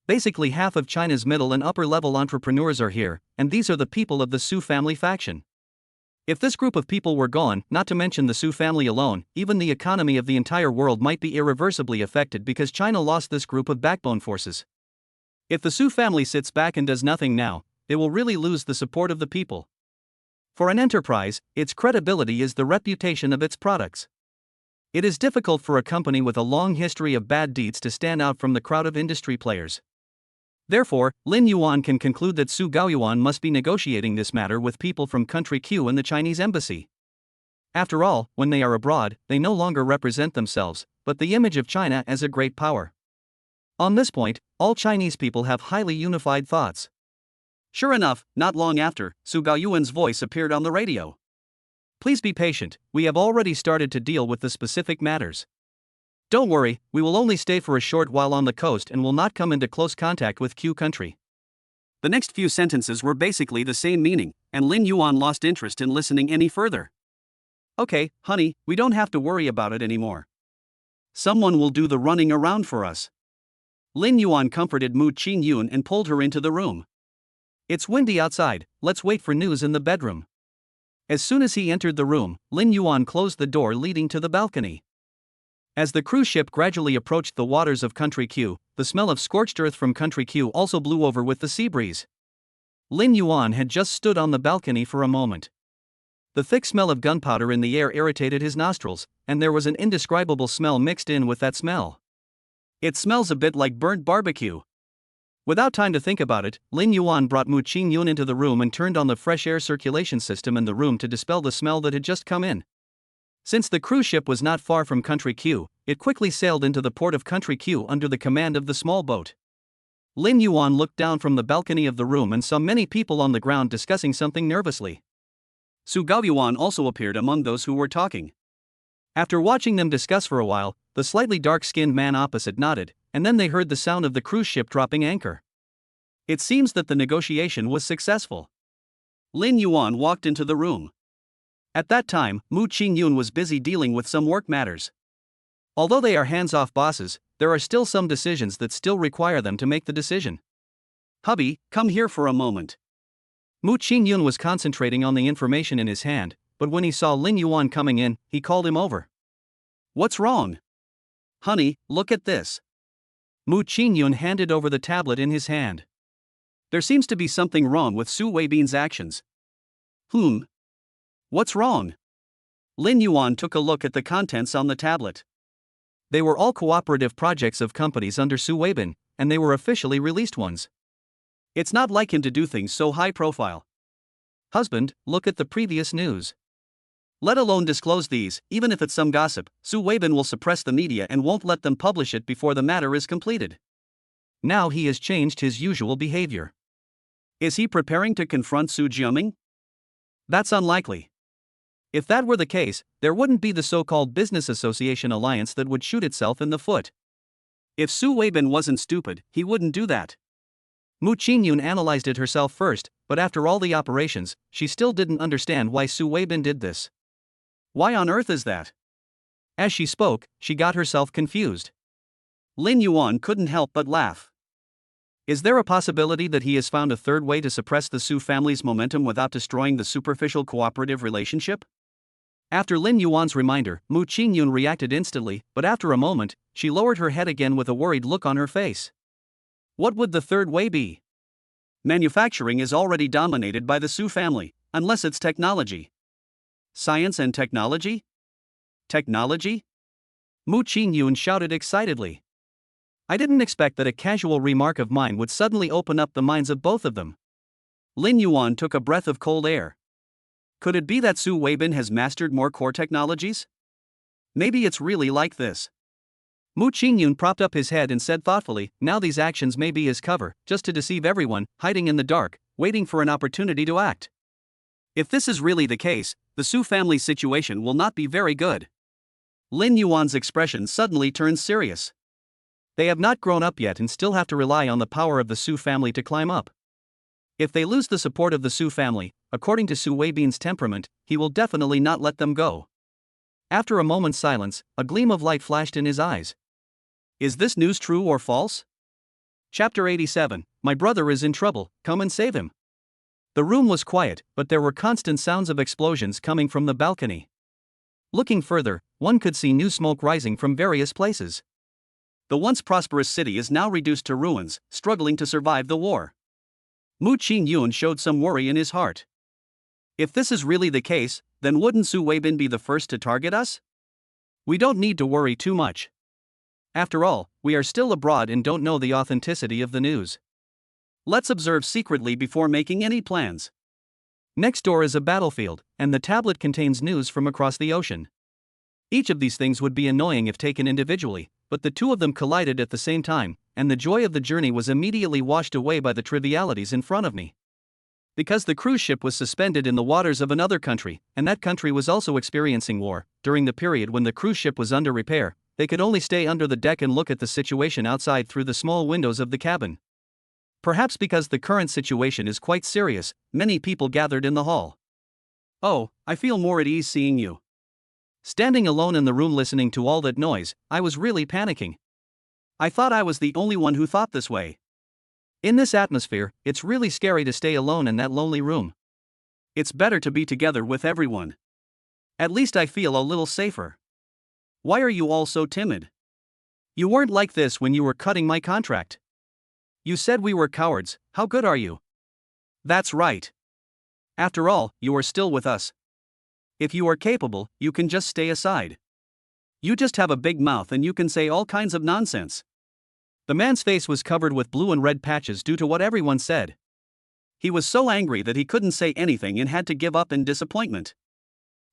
Basically half of China's middle and upper level entrepreneurs are here, and these are the people of the Su family faction. If this group of people were gone, not to mention the Su family alone, even the economy of the entire world might be irreversibly affected because China lost this group of backbone forces. If the Su family sits back and does nothing now, they will really lose the support of the people. For an enterprise, its credibility is the reputation of its products. It is difficult for a company with a long history of bad deeds to stand out from the crowd of industry players. Therefore, Lin Yuan can conclude that Su Gaoyuan must be negotiating this matter with people from Country Q and the Chinese embassy. After all, when they are abroad, they no longer represent themselves, but the image of China as a great power. On this point, all Chinese people have highly unified thoughts. Sure enough, not long after, Su Gaoyuan's voice appeared on the radio. Please be patient, we have already started to deal with the specific matters. Don't worry, we will only stay for a short while on the coast and will not come into close contact with Q country. The next few sentences were basically the same meaning, and Lin Yuan lost interest in listening any further. Okay, honey, we don't have to worry about it anymore. Someone will do the running around for us. Lin Yuan comforted Mu Ching Yun and pulled her into the room. It's windy outside, let's wait for news in the bedroom. As soon as he entered the room, Lin Yuan closed the door leading to the balcony. As the cruise ship gradually approached the waters of Country Q, the smell of scorched earth from Country Q also blew over with the sea breeze. Lin Yuan had just stood on the balcony for a moment. The thick smell of gunpowder in the air irritated his nostrils, and there was an indescribable smell mixed in with that smell. It smells a bit like burnt barbecue. Without time to think about it, Lin Yuan brought Mu Ching Yun into the room and turned on the fresh air circulation system in the room to dispel the smell that had just come in. Since the cruise ship was not far from Country Q, it quickly sailed into the port of Country Q under the command of the small boat. Lin Yuan looked down from the balcony of the room and saw many people on the ground discussing something nervously. Su Gaoyuan also appeared among those who were talking. After watching them discuss for a while, the slightly dark-skinned man opposite nodded, and then they heard the sound of the cruise ship dropping anchor. It seems that the negotiation was successful. Lin Yuan walked into the room. At that time, Mu Ching Yun was busy dealing with some work matters. Although they are hands-off bosses, there are still some decisions that still require them to make the decision. Hubby, come here for a moment. Mu Ching Yun was concentrating on the information in his hand, but when he saw Lin Yuan coming in, he called him over. What's wrong? Honey, look at this. Mu Ching Yun handed over the tablet in his hand. There seems to be something wrong with Su Weibin's actions. What's wrong? Lin Yuan took a look at the contents on the tablet. They were all cooperative projects of companies under Su Weibin, and they were officially released ones. It's not like him to do things so high profile. Husband, look at the previous news. Let alone disclose these, even if it's some gossip, Su Weibin will suppress the media and won't let them publish it before the matter is completed. Now he has changed his usual behavior. Is he preparing to confront Su Jiaming? That's unlikely. If that were the case, there wouldn't be the so-called business association alliance that would shoot itself in the foot. If Su Weibin wasn't stupid, he wouldn't do that. Mu Ching Yun analyzed it herself first, but after all the operations, she still didn't understand why Su Weibin did this. Why on earth is that? As she spoke, she got herself confused. Lin Yuan couldn't help but laugh. Is there a possibility that he has found a third way to suppress the Su family's momentum without destroying the superficial cooperative relationship? After Lin Yuan's reminder, Mu Ching Yun reacted instantly, but after a moment, she lowered her head again with a worried look on her face. What would the third way be? Manufacturing is already dominated by the Su family, unless it's technology. Science and technology? Technology? Mu Ching Yun shouted excitedly. I didn't expect that a casual remark of mine would suddenly open up the minds of both of them. Lin Yuan took a breath of cold air. Could it be that Su Weibin has mastered more core technologies? Maybe it's really like this. Mu Ching Yun propped up his head and said thoughtfully, now these actions may be his cover, just to deceive everyone, hiding in the dark, waiting for an opportunity to act. If this is really the case, the Su family's situation will not be very good. Lin Yuan's expression suddenly turned serious. They have not grown up yet and still have to rely on the power of the Su family to climb up. If they lose the support of the Su family, according to Su Weibin's temperament, he will definitely not let them go. After a moment's silence, a gleam of light flashed in his eyes. Is this news true or false? Chapter 87, My brother is in trouble, come and save him. The room was quiet, but there were constant sounds of explosions coming from the balcony. Looking further, one could see new smoke rising from various places. The once prosperous city is now reduced to ruins, struggling to survive the war. Mu Ching Yun showed some worry in his heart. If this is really the case, then wouldn't Su Weibin be the first to target us? We don't need to worry too much. After all, we are still abroad and don't know the authenticity of the news. Let's observe secretly before making any plans. Next door is a battlefield, and the tablet contains news from across the ocean. Each of these things would be annoying if taken individually, but the two of them collided at the same time, and the joy of the journey was immediately washed away by the trivialities in front of me. Because the cruise ship was suspended in the waters of another country, and that country was also experiencing war, during the period when the cruise ship was under repair, they could only stay under the deck and look at the situation outside through the small windows of the cabin. Perhaps because the current situation is quite serious, many people gathered in the hall. Oh, I feel more at ease seeing you. Standing alone in the room listening to all that noise, I was really panicking. I thought I was the only one who thought this way. In this atmosphere, it's really scary to stay alone in that lonely room. It's better to be together with everyone. At least I feel a little safer. Why are you all so timid? You weren't like this when you were cutting my contract. You said we were cowards, how good are you? That's right. After all, you are still with us. If you are capable, you can just stay aside. You just have a big mouth and you can say all kinds of nonsense. The man's face was covered with blue and red patches due to what everyone said. He was so angry that he couldn't say anything and had to give up in disappointment.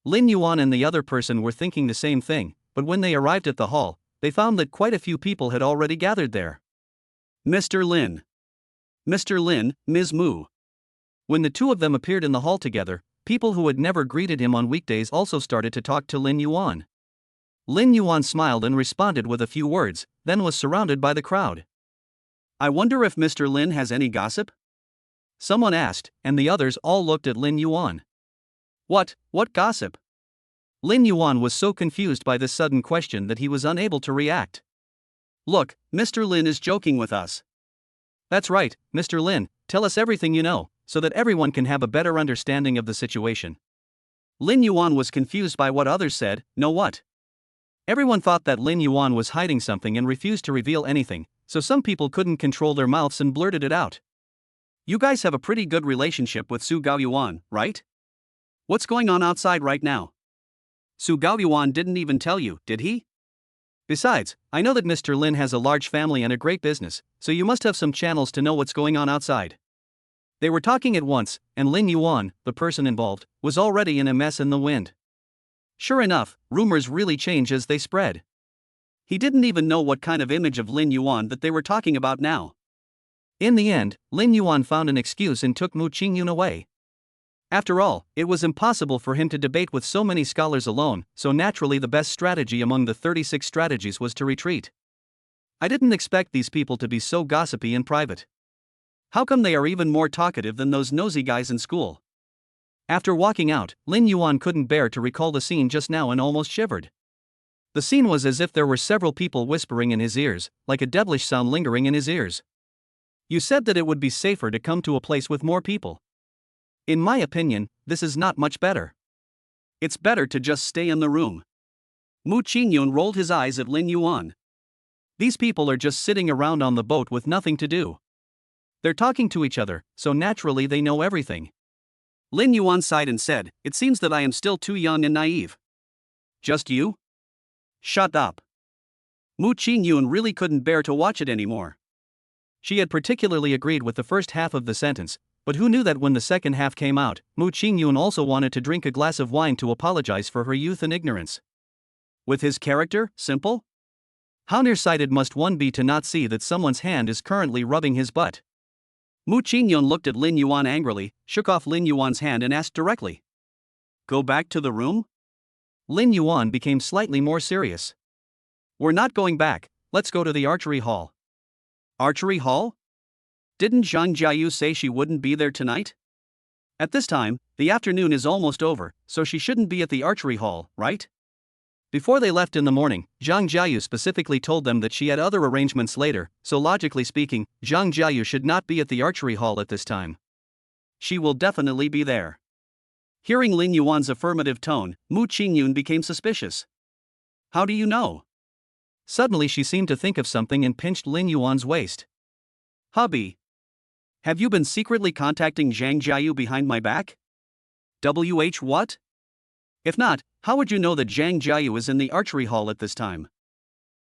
Lin Yuan and the other person were thinking the same thing, but when they arrived at the hall, they found that quite a few people had already gathered there. Mr. Lin. Mr. Lin, Ms. Mu. When the two of them appeared in the hall together, people who had never greeted him on weekdays also started to talk to Lin Yuan. Lin Yuan smiled and responded with a few words, then was surrounded by the crowd. I wonder if Mr. Lin has any gossip? Someone asked, and the others all looked at Lin Yuan. What gossip? Lin Yuan was so confused by this sudden question that he was unable to react. Look, Mr. Lin is joking with us. That's right, Mr. Lin, tell us everything you know, so that everyone can have a better understanding of the situation. Lin Yuan was confused by what others said, know what? Everyone thought that Lin Yuan was hiding something and refused to reveal anything, so some people couldn't control their mouths and blurted it out. You guys have a pretty good relationship with Su Gaoyuan, right? What's going on outside right now? Su Gaoyuan didn't even tell you, did he? Besides, I know that Mr. Lin has a large family and a great business, so you must have some channels to know what's going on outside. They were talking at once, and Lin Yuan, the person involved, was already in a mess in the wind. Sure enough, rumors really change as they spread. He didn't even know what kind of image of Lin Yuan that they were talking about now. In the end, Lin Yuan found an excuse and took Mu Ching Yun away. After all, it was impossible for him to debate with so many scholars alone, so naturally the best strategy among the 36 strategies was to retreat. I didn't expect these people to be so gossipy in private. How come they are even more talkative than those nosy guys in school? After walking out, Lin Yuan couldn't bear to recall the scene just now and almost shivered. The scene was as if there were several people whispering in his ears, like a devilish sound lingering in his ears. You said that it would be safer to come to a place with more people. In my opinion, this is not much better. It's better to just stay in the room. Mu Ching Yun rolled his eyes at Lin Yuan. These people are just sitting around on the boat with nothing to do. They're talking to each other, so naturally they know everything. Lin Yuan sighed and said, it seems that I am still too young and naive. Just you? Shut up. Mu Ching Yun really couldn't bear to watch it anymore. She had particularly agreed with the first half of the sentence, but who knew that when the second half came out, Mu Ching Yun also wanted to drink a glass of wine to apologize for her youth and ignorance. With his character, simple? How nearsighted must one be to not see that someone's hand is currently rubbing his butt? Mu Ching Yun looked at Lin Yuan angrily, shook off Lin Yuan's hand and asked directly. Go back to the room? Lin Yuan became slightly more serious. We're not going back, let's go to the archery hall. Archery hall? Didn't Zhang Jiayu say she wouldn't be there tonight? At this time, the afternoon is almost over, so she shouldn't be at the archery hall, right? Before they left in the morning, Zhang Jiayu specifically told them that she had other arrangements later, so logically speaking, Zhang Jiayu should not be at the archery hall at this time. She will definitely be there. Hearing Lin Yuan's affirmative tone, Mu Ching Yun became suspicious. How do you know? Suddenly she seemed to think of something and pinched Lin Yuan's waist. Hubby. Have you been secretly contacting Zhang Jiayu behind my back? What? If not, how would you know that Zhang Jiayu is in the archery hall at this time?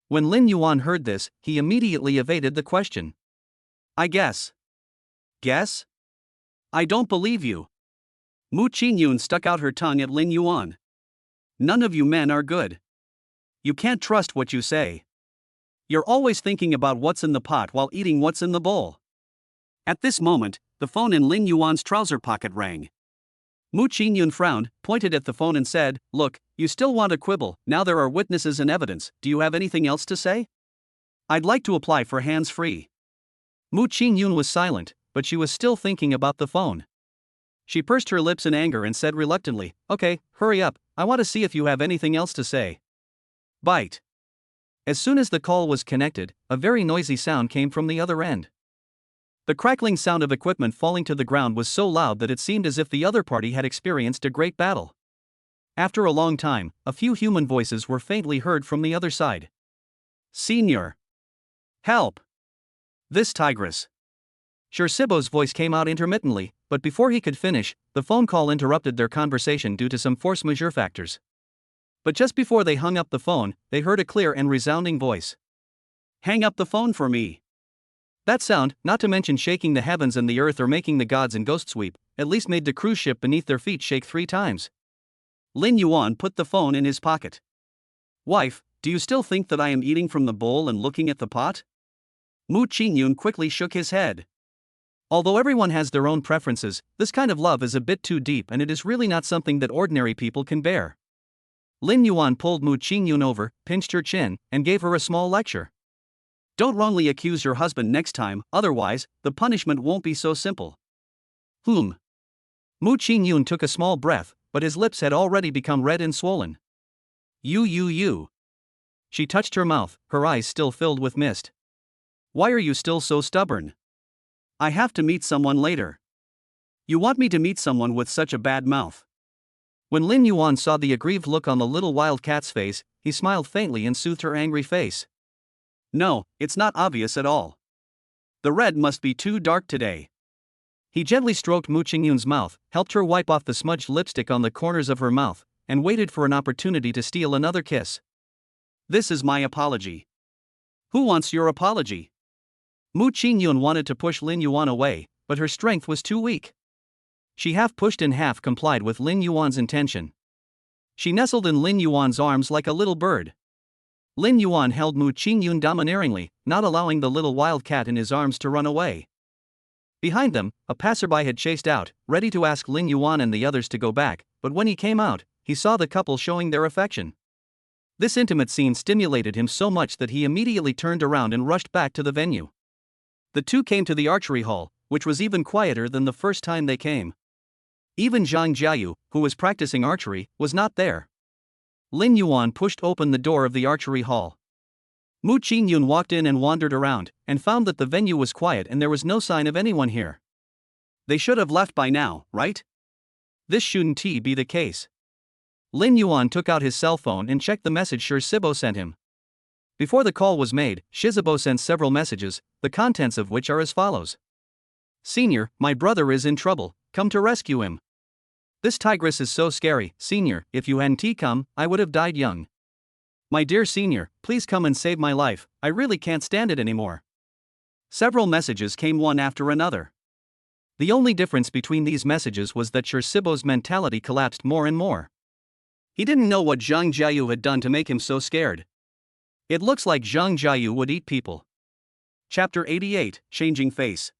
When Lin Yuan heard this, he immediately evaded the question. I guess. Guess? I don't believe you. Mu Ching Yun stuck out her tongue at Lin Yuan. None of you men are good. You can't trust what you say. You're always thinking about what's in the pot while eating what's in the bowl. At this moment, the phone in Lin Yuan's trouser pocket rang. Mu Ching Yun frowned, pointed at the phone and said, Look, you still want to quibble, now there are witnesses and evidence, do you have anything else to say? I'd like to apply for hands-free. Mu Ching Yun was silent, but she was still thinking about the phone. She pursed her lips in anger and said reluctantly, Okay, hurry up, I want to see if you have anything else to say. Bite. As soon as the call was connected, a very noisy sound came from the other end. The crackling sound of equipment falling to the ground was so loud that it seemed as if the other party had experienced a great battle. After a long time, a few human voices were faintly heard from the other side. Senior. Help. This tigress. Sibo's voice came out intermittently, but before he could finish, the phone call interrupted their conversation due to some force majeure factors. But just before they hung up the phone, they heard a clear and resounding voice. Hang up the phone for me. That sound, not to mention shaking the heavens and the earth or making the gods and ghosts weep, at least made the cruise ship beneath their feet shake 3 times. Lin Yuan put the phone in his pocket. Wife, do you still think that I am eating from the bowl and looking at the pot? Mu Ching Yun quickly shook his head. Although everyone has their own preferences, this kind of love is a bit too deep and it is really not something that ordinary people can bear. Lin Yuan pulled Mu Ching Yun over, pinched her chin, and gave her a small lecture. Don't wrongly accuse your husband next time, otherwise, the punishment won't be so simple. Mu Ching Yun took a small breath, but his lips had already become red and swollen. You. She touched her mouth, her eyes still filled with mist. Why are you still so stubborn? I have to meet someone later. You want me to meet someone with such a bad mouth? When Lin Yuan saw the aggrieved look on the little wild cat's face, he smiled faintly and soothed her angry face. No, it's not obvious at all. The red must be too dark today. He gently stroked Mu Ching Yun's mouth, helped her wipe off the smudged lipstick on the corners of her mouth, and waited for an opportunity to steal another kiss. This is my apology. Who wants your apology? Mu Ching Yun wanted to push Lin Yuan away, but her strength was too weak. She half pushed and half complied with Lin Yuan's intention. She nestled in Lin Yuan's arms like a little bird. Lin Yuan held Mu Ching Yun domineeringly, not allowing the little wild cat in his arms to run away. Behind them, a passerby had chased out, ready to ask Lin Yuan and the others to go back, but when he came out, he saw the couple showing their affection. This intimate scene stimulated him so much that he immediately turned around and rushed back to the venue. The two came to the archery hall, which was even quieter than the first time they came. Even Zhang Jiayu, who was practicing archery, was not there. Lin Yuan pushed open the door of the archery hall. Mu Ching Yun walked in and wandered around, and found that the venue was quiet and there was no sign of anyone here. They should have left by now, right? This shouldn't be the case. Lin Yuan took out his cell phone and checked the message Sibo sent him. Before the call was made, Shizubo sent several messages, the contents of which are as follows. Senior, my brother is in trouble, come to rescue him. This tigress is so scary, Senior, if you hadn't come, I would have died young. My dear senior, please come and save my life, I really can't stand it anymore. Several messages came one after another. The only difference between these messages was that Sibo's mentality collapsed more and more. He didn't know what Zhang Jiayu had done to make him so scared. It looks like Zhang Jiayu would eat people. Chapter 88, Changing Face.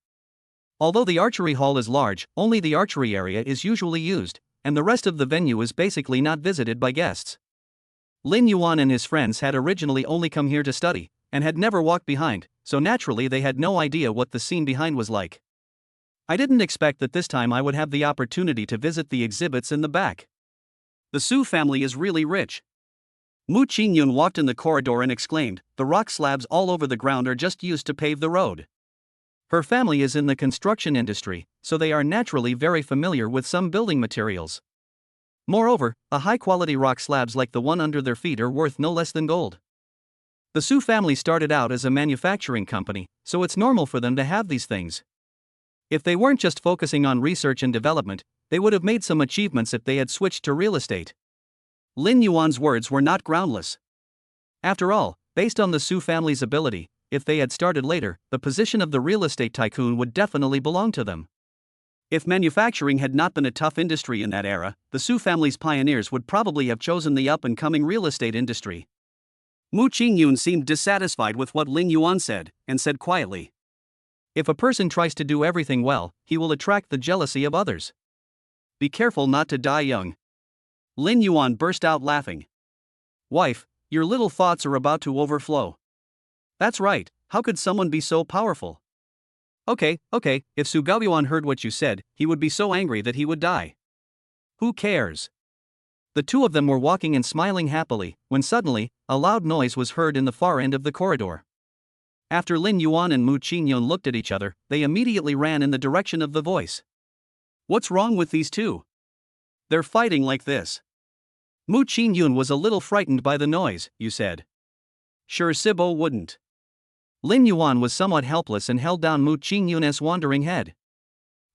Although the archery hall is large, only the archery area is usually used, and the rest of the venue is basically not visited by guests. Lin Yuan and his friends had originally only come here to study, and had never walked behind, so naturally they had no idea what the scene behind was like. I didn't expect that this time I would have the opportunity to visit the exhibits in the back. The Su family is really rich. Mu Ching Yun walked in the corridor and exclaimed, the rock slabs all over the ground are just used to pave the road. Her family is in the construction industry, so they are naturally very familiar with some building materials. Moreover, a high-quality rock slabs like the one under their feet are worth no less than gold. The Su family started out as a manufacturing company, so it's normal for them to have these things. If they weren't just focusing on research and development, they would have made some achievements if they had switched to real estate. Lin Yuan's words were not groundless. After all, based on the Su family's ability, if they had started later, the position of the real estate tycoon would definitely belong to them. If manufacturing had not been a tough industry in that era, the Su family's pioneers would probably have chosen the up-and-coming real estate industry. Mu Ching Yun seemed dissatisfied with what Lin Yuan said, and said quietly, if a person tries to do everything well, he will attract the jealousy of others. Be careful not to die young. Lin Yuan burst out laughing. Wife, your little thoughts are about to overflow. That's right, how could someone be so powerful? Okay, if Su Gaoyuan heard what you said, he would be so angry that he would die. Who cares? The two of them were walking and smiling happily, when suddenly, a loud noise was heard in the far end of the corridor. After Lin Yuan and Mu Ching Yun looked at each other, they immediately ran in the direction of the voice. What's wrong with these two? They're fighting like this. Mu Ching Yun was a little frightened by the noise, you said. Sure Sibo wouldn't. Lin Yuan was somewhat helpless and held down Mu Ching Yun's wandering head.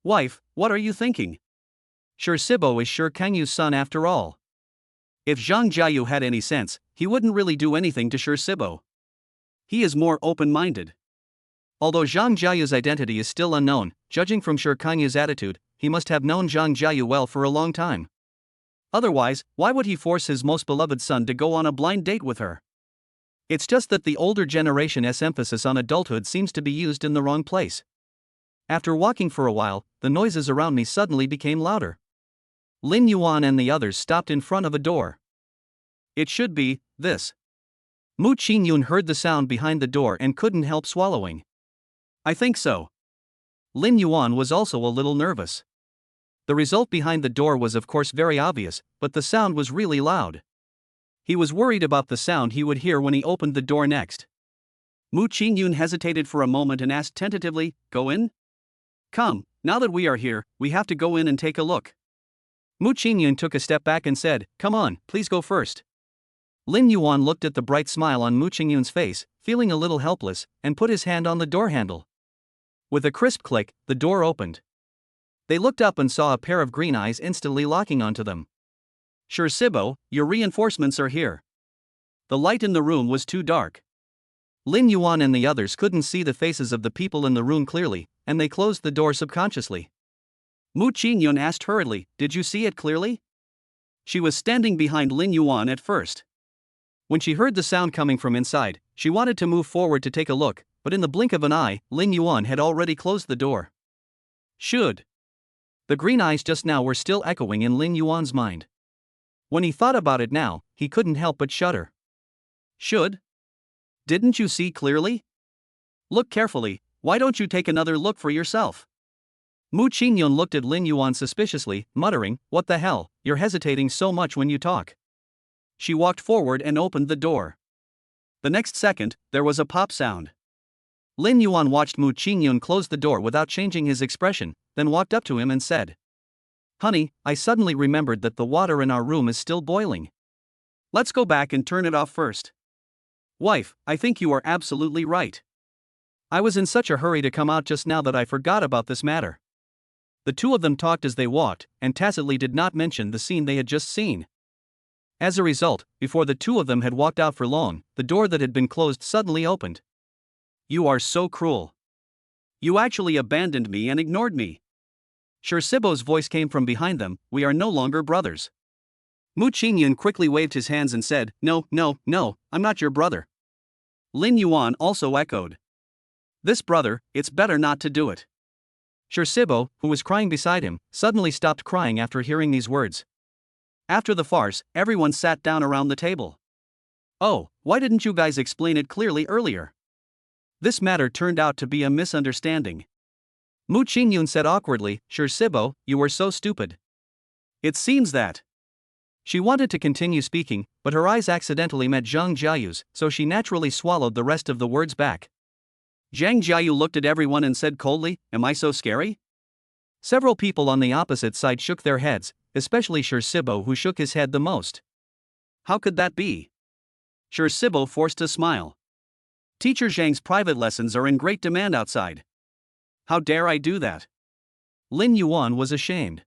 Wife, what are you thinking? Sure Sibo is Sure Kangyu's son after all. If Zhang Jiayu had any sense, he wouldn't really do anything to Sure Sibo. He is more open-minded. Although Zhang Jiayu's identity is still unknown, judging from Sure Kangyu's attitude, he must have known Zhang Jiayu well for a long time. Otherwise, why would he force his most beloved son to go on a blind date with her? It's just that the older generation's emphasis on adulthood seems to be used in the wrong place. After walking for a while, the noises around me suddenly became louder. Lin Yuan and the others stopped in front of a door. It should be this. Mu Ching Yun heard the sound behind the door and couldn't help swallowing. I think so. Lin Yuan was also a little nervous. The result behind the door was of course very obvious, but the sound was really loud. He was worried about the sound he would hear when he opened the door next. Mu Ching Yun hesitated for a moment and asked tentatively, go in? Come, now that we are here, we have to go in and take a look. Mu Ching Yun took a step back and said, come on, please go first. Lin Yuan looked at the bright smile on Mu Ching Yun's face, feeling a little helpless, and put his hand on the door handle. With a crisp click, the door opened. They looked up and saw a pair of green eyes instantly locking onto them. Sure Sibo, your reinforcements are here. The light in the room was too dark. Lin Yuan and the others couldn't see the faces of the people in the room clearly, and they closed the door subconsciously. Mu Ching Yun asked hurriedly, did you see it clearly? She was standing behind Lin Yuan at first. When she heard the sound coming from inside, she wanted to move forward to take a look, but in the blink of an eye, Lin Yuan had already closed the door. Should. The green eyes just now were still echoing in Lin Yuan's mind. When he thought about it now, he couldn't help but shudder. Should? Didn't you see clearly? Look carefully, why don't you take another look for yourself? Mu Ching Yun looked at Lin Yuan suspiciously, muttering, what the hell, you're hesitating so much when you talk. She walked forward and opened the door. The next second, there was a pop sound. Lin Yuan watched Mu Ching Yun close the door without changing his expression, then walked up to him and said, Honey, I suddenly remembered that the water in our room is still boiling. Let's go back and turn it off first. Wife, I think you are absolutely right. I was in such a hurry to come out just now that I forgot about this matter. The two of them talked as they walked, and tacitly did not mention the scene they had just seen. As a result, before the two of them had walked out for long, the door that had been closed suddenly opened. You are so cruel. You actually abandoned me and ignored me. Shirsibo's voice came from behind them, we are no longer brothers. Mu Ching Yun quickly waved his hands and said, No, I'm not your brother. Lin Yuan also echoed. This brother, it's better not to do it. Shirsibo, who was crying beside him, suddenly stopped crying after hearing these words. After the farce, everyone sat down around the table. Oh, why didn't you guys explain it clearly earlier? This matter turned out to be a misunderstanding. Mu Ching Yun said awkwardly, Shirsibo, you were so stupid. It seems that. She wanted to continue speaking, but her eyes accidentally met Zhang Jiayu's, so she naturally swallowed the rest of the words back. Zhang Jiayu looked at everyone and said coldly, Am I so scary? Several people on the opposite side shook their heads, especially Shirsibo, who shook his head the most. How could that be? Shirsibo forced a smile. Teacher Zhang's private lessons are in great demand outside. How dare I do that? Lin Yuan was ashamed.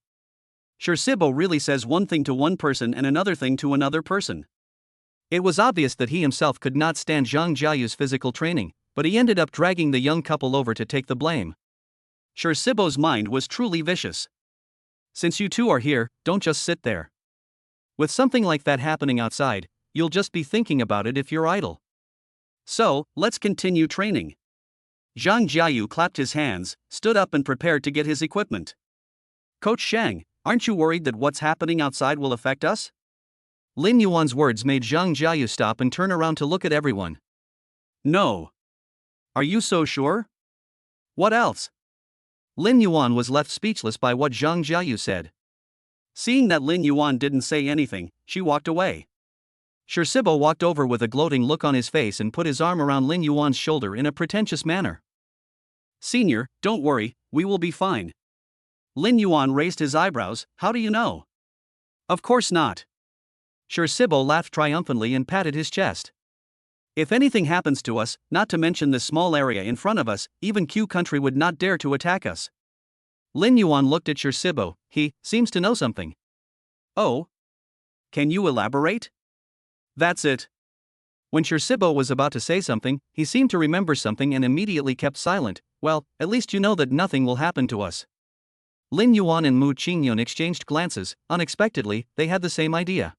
Shirsibo really says one thing to one person and another thing to another person. It was obvious that he himself could not stand Zhang Jiayu's physical training, but he ended up dragging the young couple over to take the blame. Shirsibo's mind was truly vicious. Since you two are here, don't just sit there. With something like that happening outside, you'll just be thinking about it if you're idle. So, let's continue training. Zhang Jiayu clapped his hands, stood up and prepared to get his equipment. Coach Shang, aren't you worried that what's happening outside will affect us? Lin Yuan's words made Zhang Jiayu stop and turn around to look at everyone. No. Are you so sure? What else? Lin Yuan was left speechless by what Zhang Jiayu said. Seeing that Lin Yuan didn't say anything, she walked away. Shirsibo walked over with a gloating look on his face and put his arm around Lin Yuan's shoulder in a pretentious manner. Senior, don't worry, we will be fine. Lin Yuan raised his eyebrows, how do you know? Of course not. Shirsibo laughed triumphantly and patted his chest. If anything happens to us, not to mention this small area in front of us, even Q country would not dare to attack us. Lin Yuan looked at Shirsibo, he seems to know something. Oh? Can you elaborate? That's it. When Shirsibo was about to say something, he seemed to remember something and immediately kept silent. Well, at least you know that nothing will happen to us. Lin Yuan and Mu Ching Yun exchanged glances. Unexpectedly, they had the same idea.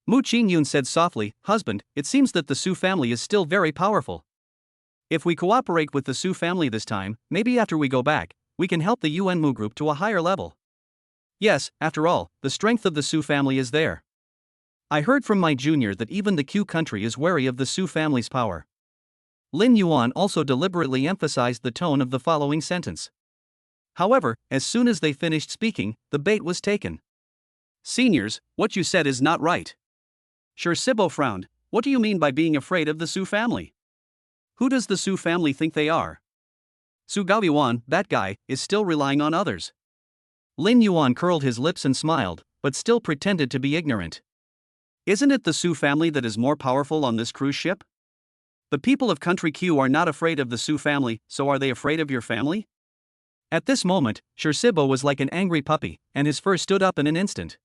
Mu Ching Yun said softly, Husband, it seems that the Su family is still very powerful. If we cooperate with the Su family this time, maybe after we go back, we can help the UN Mu group to a higher level. Yes, after all, the strength of the Su family is there. I heard from my junior that even the Q country is wary of the Su family's power. Lin Yuan also deliberately emphasized the tone of the following sentence. However, as soon as they finished speaking, the bait was taken. Seniors, what you said is not right. Shirsibo frowned. What do you mean by being afraid of the Su family? Who does the Su family think they are? Su Gaoyuan, that guy, is still relying on others. Lin Yuan curled his lips and smiled, but still pretended to be ignorant. Isn't it the Su family that is more powerful on this cruise ship? The people of Country Q are not afraid of the Su family, so are they afraid of your family? At this moment, Shirsibo was like an angry puppy, and his fur stood up in an instant.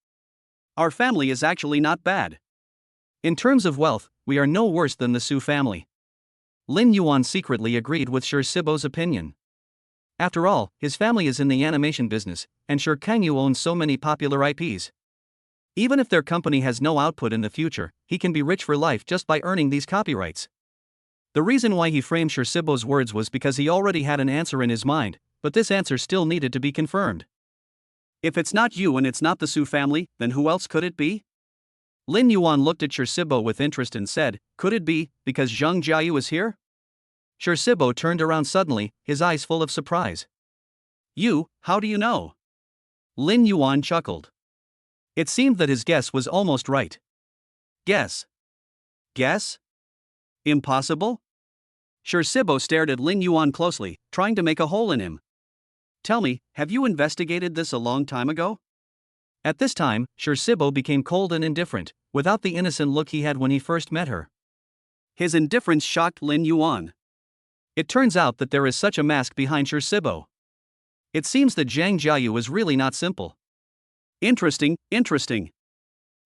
Our family is actually not bad. In terms of wealth, we are no worse than the Su family. Lin Yuan secretly agreed with Shirsibo's opinion. After all, his family is in the animation business, and Shir Kangyu owns so many popular IPs. Even if their company has no output in the future, he can be rich for life just by earning these copyrights. The reason why he framed Shirsibo's words was because he already had an answer in his mind, but this answer still needed to be confirmed. If it's not you and it's not the Su family, then who else could it be? Lin Yuan looked at Shirsibo with interest and said, Could it be, because Zhang Jiayu is here? Shirsibo turned around suddenly, his eyes full of surprise. You, how do you know? Lin Yuan chuckled. It seemed that his guess was almost right. Guess? Guess? Impossible? Shirsibo stared at Lin Yuan closely, trying to make a hole in him. Tell me, have you investigated this a long time ago? At this time, Shirsibo became cold and indifferent, without the innocent look he had when he first met her. His indifference shocked Lin Yuan. It turns out that there is such a mask behind Shirsibo. It seems that Zhang Jiayu is really not simple. Interesting.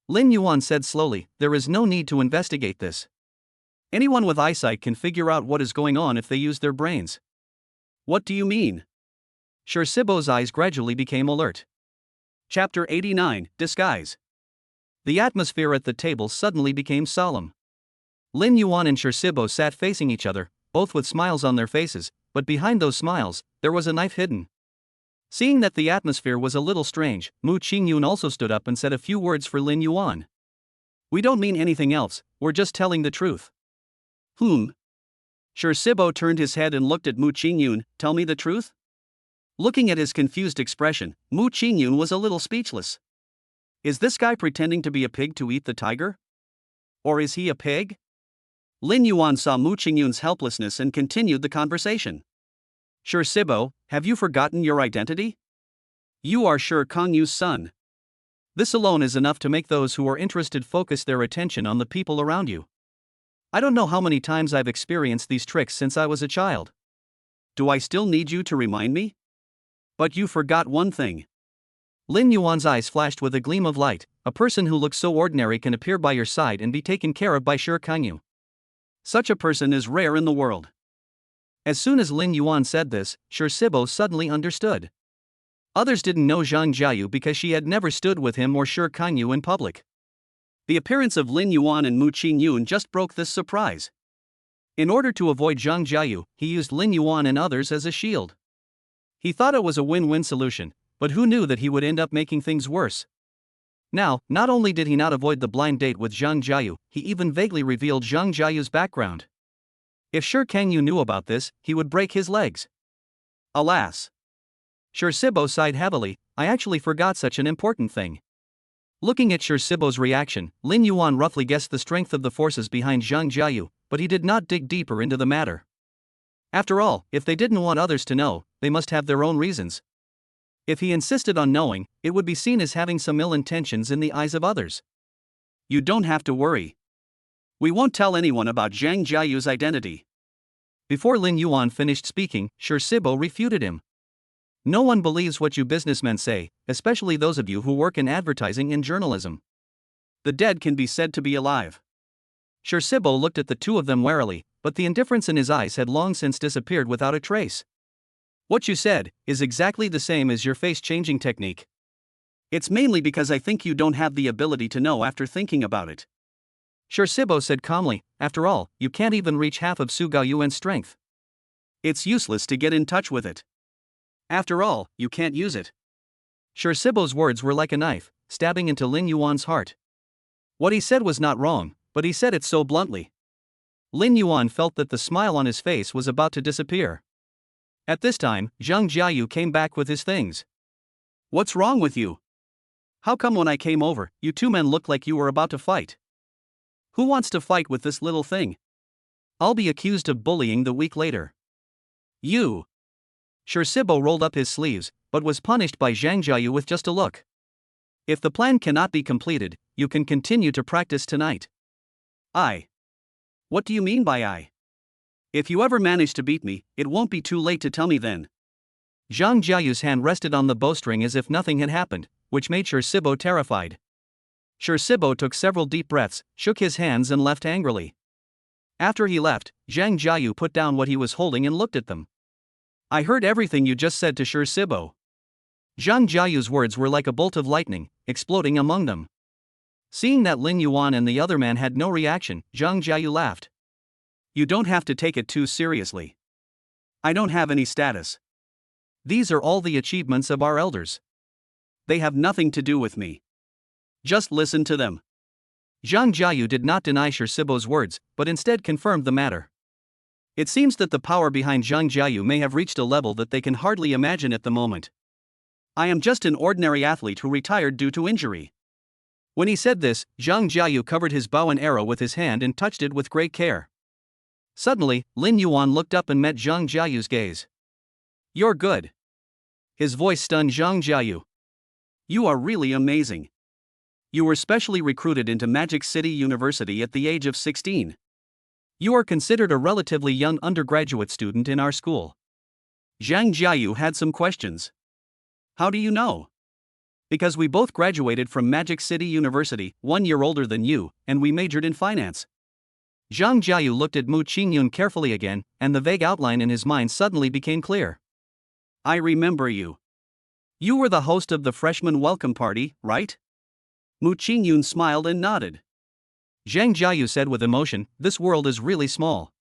Lin Yuan said slowly, there is no need to investigate this. Anyone with eyesight can figure out what is going on if they use their brains. What do you mean? Sibo's eyes gradually became alert. Chapter 89, Disguise. The atmosphere at the table suddenly became solemn. Lin Yuan and Sibo sat facing each other, both with smiles on their faces, but behind those smiles, there was a knife hidden. Seeing that the atmosphere was a little strange, Mu Ching Yun also stood up and said a few words for Lin Yuan. We don't mean anything else, we're just telling the truth. Sibo turned his head and looked at Mu Ching Yun, tell me the truth? Looking at his confused expression, Mu Ching Yun was a little speechless. Is this guy pretending to be a pig to eat the tiger? Or is he a pig? Lin Yuan saw Mu Ching Yun's helplessness and continued the conversation. Sibo, have you forgotten your identity? You are Kang Yu's son. This alone is enough to make those who are interested focus their attention on the people around you. I don't know how many times I've experienced these tricks since I was a child. Do I still need you to remind me? But you forgot one thing. Lin Yuan's eyes flashed with a gleam of light. A person who looks so ordinary can appear by your side and be taken care of by Kang Yu. Such a person is rare in the world. As soon as Lin Yuan said this, Sibo suddenly understood. Others didn't know Zhang Jiayu because she had never stood with him or Kang Yu in public. The appearance of Lin Yuan and Mu Ching Yun just broke this surprise. In order to avoid Zhang Jiayu, he used Lin Yuan and others as a shield. He thought it was a win-win solution, but who knew that he would end up making things worse? Now, not only did he not avoid the blind date with Zhang Jiayu, he even vaguely revealed Zhang Jiayu's background. If Kang Yu knew about this, he would break his legs. Alas! Sibo sighed heavily, I actually forgot such an important thing. Looking at Sibo's reaction, Lin Yuan roughly guessed the strength of the forces behind Zhang Jiayu, but he did not dig deeper into the matter. After all, if they didn't want others to know, they must have their own reasons. If he insisted on knowing, it would be seen as having some ill intentions in the eyes of others. You don't have to worry. We won't tell anyone about Zhang Jiayu's identity. Before Lin Yuan finished speaking, Sibo refuted him. No one believes what you businessmen say, especially those of you who work in advertising and journalism. The dead can be said to be alive. Sibo looked at the two of them warily, but the indifference in his eyes had long since disappeared without a trace. What you said is exactly the same as your face-changing technique. It's mainly because I think you don't have the ability to know after thinking about it. Sibo said calmly, after all, you can't even reach half of Su Gaoyuan's strength. It's useless to get in touch with it. After all, you can't use it. Sibo's words were like a knife, stabbing into Lin Yuan's heart. What he said was not wrong, but he said it so bluntly. Lin Yuan felt that the smile on his face was about to disappear. At this time, Zhang Jiayu came back with his things. What's wrong with you? How come when I came over, you two men looked like you were about to fight? Who wants to fight with this little thing? I'll be accused of bullying the week later. You. Sibo rolled up his sleeves, but was punished by Zhang Jiayu with just a look. If the plan cannot be completed, you can continue to practice tonight. What do you mean by I? If you ever manage to beat me, it won't be too late to tell me then. Zhang Jiayu's hand rested on the bowstring as if nothing had happened, which made Sibo terrified. Sibo took several deep breaths, shook his hands and left angrily. After he left, Zhang Jiayu put down what he was holding and looked at them. I heard everything you just said to Sibo. Zhang Jiayu's words were like a bolt of lightning, exploding among them. Seeing that Lin Yuan and the other man had no reaction, Zhang Jiayu laughed. You don't have to take it too seriously. I don't have any status. These are all the achievements of our elders. They have nothing to do with me. Just listen to them. Zhang Jiayu did not deny Sibo's words, but instead confirmed the matter. It seems that the power behind Zhang Jiayu may have reached a level that they can hardly imagine at the moment. I am just an ordinary athlete who retired due to injury. When he said this, Zhang Jiayu covered his bow and arrow with his hand and touched it with great care. Suddenly, Lin Yuan looked up and met Zhang Jiayu's gaze. You're good. His voice stunned Zhang Jiayu. You are really amazing. You were specially recruited into Magic City University at the age of 16. You are considered a relatively young undergraduate student in our school. Zhang Jiayu had some questions. How do you know? Because we both graduated from Magic City University, 1 year older than you, and we majored in finance. Zhang Jiayu looked at Mu Ching Yun carefully again, and the vague outline in his mind suddenly became clear. I remember you. You were the host of the freshman welcome party, right? Mu Ching Yun smiled and nodded. Zhang Jiayu said with emotion, this world is really small.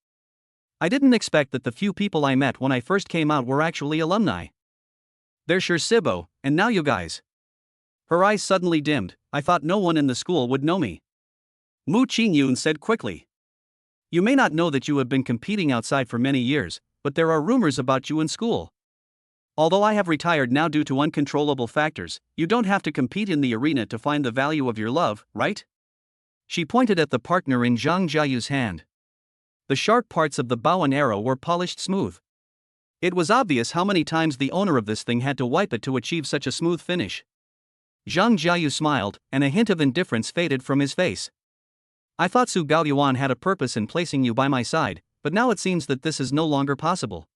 I didn't expect that the few people I met when I first came out were actually alumni. There's Sibo, and now you guys. Her eyes suddenly dimmed. I thought no one in the school would know me. Mu Ching Yun said quickly. You may not know that you have been competing outside for many years, but there are rumors about you in school. Although I have retired now due to uncontrollable factors, you don't have to compete in the arena to find the value of your love, right? She pointed at the partner in Zhang Jiayu's hand. The sharp parts of the bow and arrow were polished smooth. It was obvious how many times the owner of this thing had to wipe it to achieve such a smooth finish. Zhang Jiayu smiled, and a hint of indifference faded from his face. I thought Su Gaoyuan had a purpose in placing you by my side, but now it seems that this is no longer possible.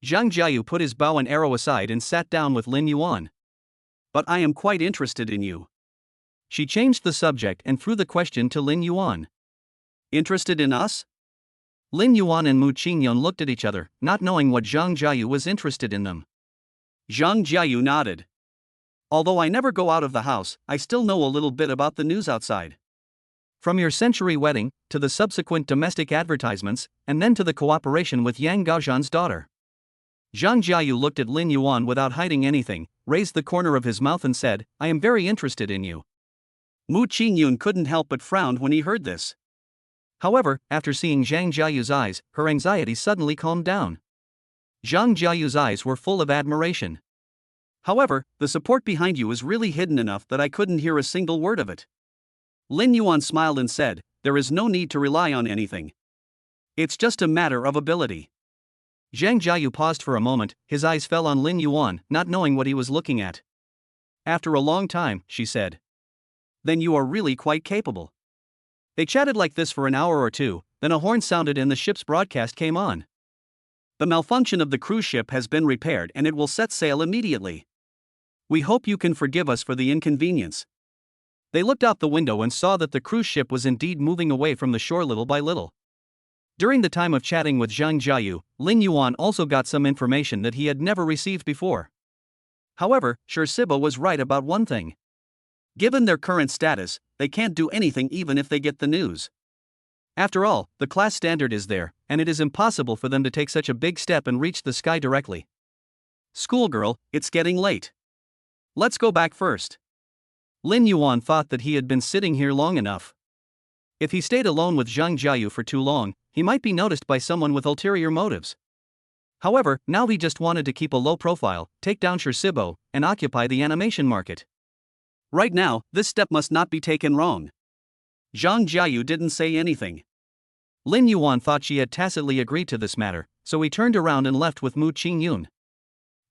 Zhang Jiayu put his bow and arrow aside and sat down with Lin Yuan. But I am quite interested in you. She changed the subject and threw the question to Lin Yuan. Interested in us? Lin Yuan and Mu Ching Yun looked at each other, not knowing what Zhang Jiayu was interested in them. Zhang Jiayu nodded. Although I never go out of the house, I still know a little bit about the news outside. From your century wedding, to the subsequent domestic advertisements, and then to the cooperation with Yang Gaozhan's daughter. Zhang Jiayu looked at Lin Yuan without hiding anything, raised the corner of his mouth and said, I am very interested in you. Mu Ching Yun couldn't help but frown when he heard this. However, after seeing Zhang Jiayu's eyes, her anxiety suddenly calmed down. Zhang Jiayu's eyes were full of admiration. However, the support behind you is really hidden enough that I couldn't hear a single word of it. Lin Yuan smiled and said, there is no need to rely on anything. It's just a matter of ability. Zhang Jiayu paused for a moment, his eyes fell on Lin Yuan, not knowing what he was looking at. After a long time, she said. Then you are really quite capable. They chatted like this for an hour or two, then a horn sounded and the ship's broadcast came on. The malfunction of the cruise ship has been repaired and it will set sail immediately. We hope you can forgive us for the inconvenience. They looked out the window and saw that the cruise ship was indeed moving away from the shore little by little. During the time of chatting with Zhang Jiayu, Lin Yuan also got some information that he had never received before. However, Sibo was right about one thing. Given their current status, they can't do anything even if they get the news. After all, the class standard is there, and it is impossible for them to take such a big step and reach the sky directly. Schoolgirl, it's getting late. Let's go back first. Lin Yuan thought that he had been sitting here long enough. If he stayed alone with Zhang Jiayu for too long, he might be noticed by someone with ulterior motives. However, now he just wanted to keep a low profile, take down Sibo, and occupy the animation market. Right now, this step must not be taken wrong. Zhang Jiayu didn't say anything. Lin Yuan thought she had tacitly agreed to this matter, so he turned around and left with Mu Ching Yun.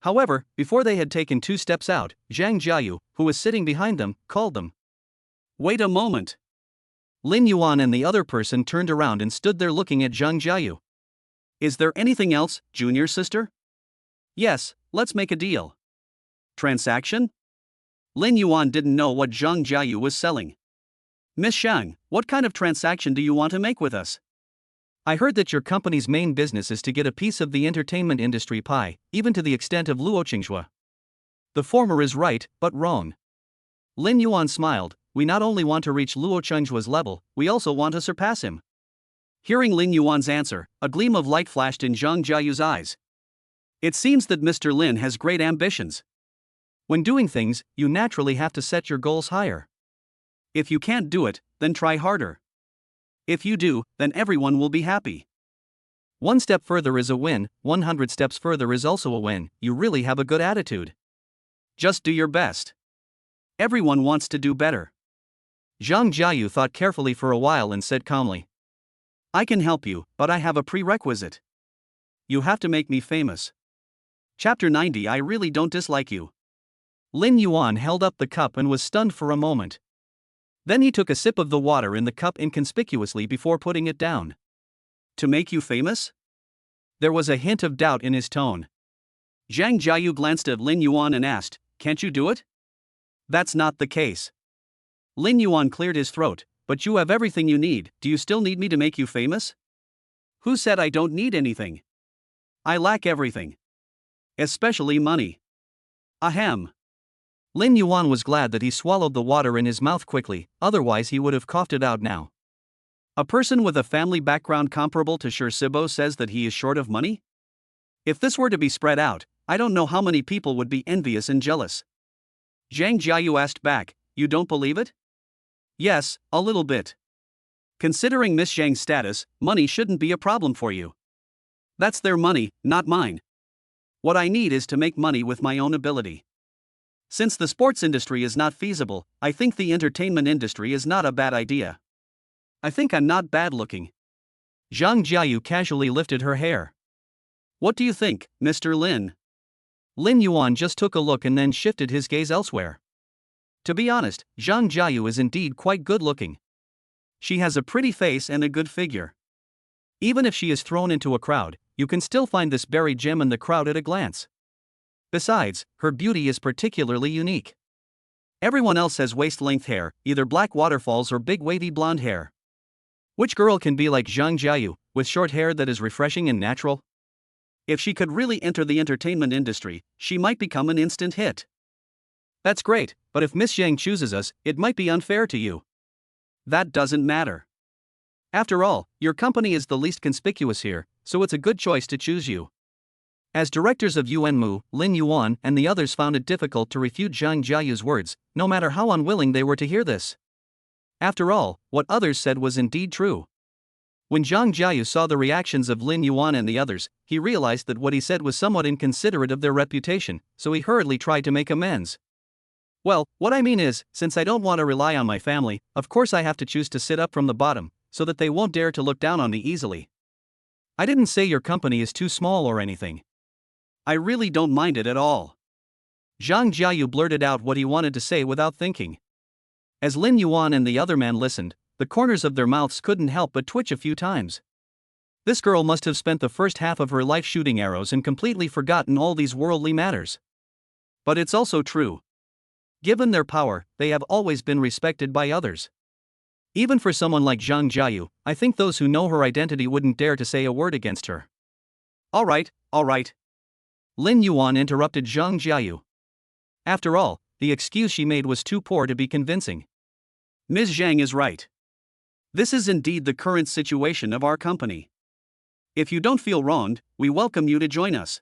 However, before they had taken 2 steps out, Zhang Jiayu, who was sitting behind them, called them. Wait a moment. Lin Yuan and the other person turned around and stood there looking at Zhang Jiayu. Is there anything else, junior sister? Yes, let's make a deal. Transaction? Lin Yuan didn't know what Zhang Jiayu was selling. Miss Shang, what kind of transaction do you want to make with us? I heard that your company's main business is to get a piece of the entertainment industry pie, even to the extent of Luo Qingxue. The former is right, but wrong. Lin Yuan smiled. We not only want to reach Luo Qingxue's level, we also want to surpass him. Hearing Lin Yuan's answer, a gleam of light flashed in Zhang Jiayu's eyes. It seems that Mr. Lin has great ambitions. When doing things, you naturally have to set your goals higher. If you can't do it, then try harder. If you do, then everyone will be happy. 1 step further is a win, 100 steps further is also a win. You really have a good attitude. Just do your best. Everyone wants to do better. Zhang Jiayu thought carefully for a while and said calmly. I can help you, but I have a prerequisite. You have to make me famous. Chapter 90. I really don't dislike you. Lin Yuan held up the cup and was stunned for a moment. Then he took a sip of the water in the cup inconspicuously before putting it down. To make you famous? There was a hint of doubt in his tone. Zhang Jiayu glanced at Lin Yuan and asked, can't you do it? That's not the case. Lin Yuan cleared his throat. But you have everything you need. Do you still need me to make you famous? Who said I don't need anything? I lack everything. Especially money. Ahem. Lin Yuan was glad that he swallowed the water in his mouth quickly, otherwise he would have coughed it out now. A person with a family background comparable to Shi Sibo says that he is short of money? If this were to be spread out, I don't know how many people would be envious and jealous. Zhang Jiayu asked back, you don't believe it? Yes, a little bit. Considering Miss Zhang's status, money shouldn't be a problem for you. That's their money, not mine. What I need is to make money with my own ability. Since the sports industry is not feasible, I think the entertainment industry is not a bad idea. I think I'm not bad looking. Zhang Jiayu casually lifted her hair. What do you think, Mr. Lin? Lin Yuan just took a look and then shifted his gaze elsewhere. To be honest, Zhang Jiayu is indeed quite good looking. She has a pretty face and a good figure. Even if she is thrown into a crowd, you can still find this buried gem in the crowd at a glance. Besides, her beauty is particularly unique. Everyone else has waist-length hair, either black waterfalls or big wavy blonde hair. Which girl can be like Zhang Jiayu, with short hair that is refreshing and natural? If she could really enter the entertainment industry, she might become an instant hit. That's great, but if Miss Zhang chooses us, it might be unfair to you. That doesn't matter. After all, your company is the least conspicuous here, so it's a good choice to choose you. As directors of Mu, Lin Yuan and the others found it difficult to refute Zhang Jiayu's words, no matter how unwilling they were to hear this. After all, what others said was indeed true. When Zhang Jiayu saw the reactions of Lin Yuan and the others, he realized that what he said was somewhat inconsiderate of their reputation, so he hurriedly tried to make amends. Well, what I mean is, since I don't want to rely on my family, of course I have to choose to sit up from the bottom, so that they won't dare to look down on me easily. I didn't say your company is too small or anything. I really don't mind it at all. Zhang Jiayu blurted out what he wanted to say without thinking. As Lin Yuan and the other man listened, the corners of their mouths couldn't help but twitch a few times. This girl must have spent the first half of her life shooting arrows and completely forgotten all these worldly matters. But it's also true. Given their power, they have always been respected by others. Even for someone like Zhang Jiayu, I think those who know her identity wouldn't dare to say a word against her. All right. Lin Yuan interrupted Zhang Jiayu. After all, the excuse she made was too poor to be convincing. Ms. Zhang is right. This is indeed the current situation of our company. If you don't feel wronged, we welcome you to join us.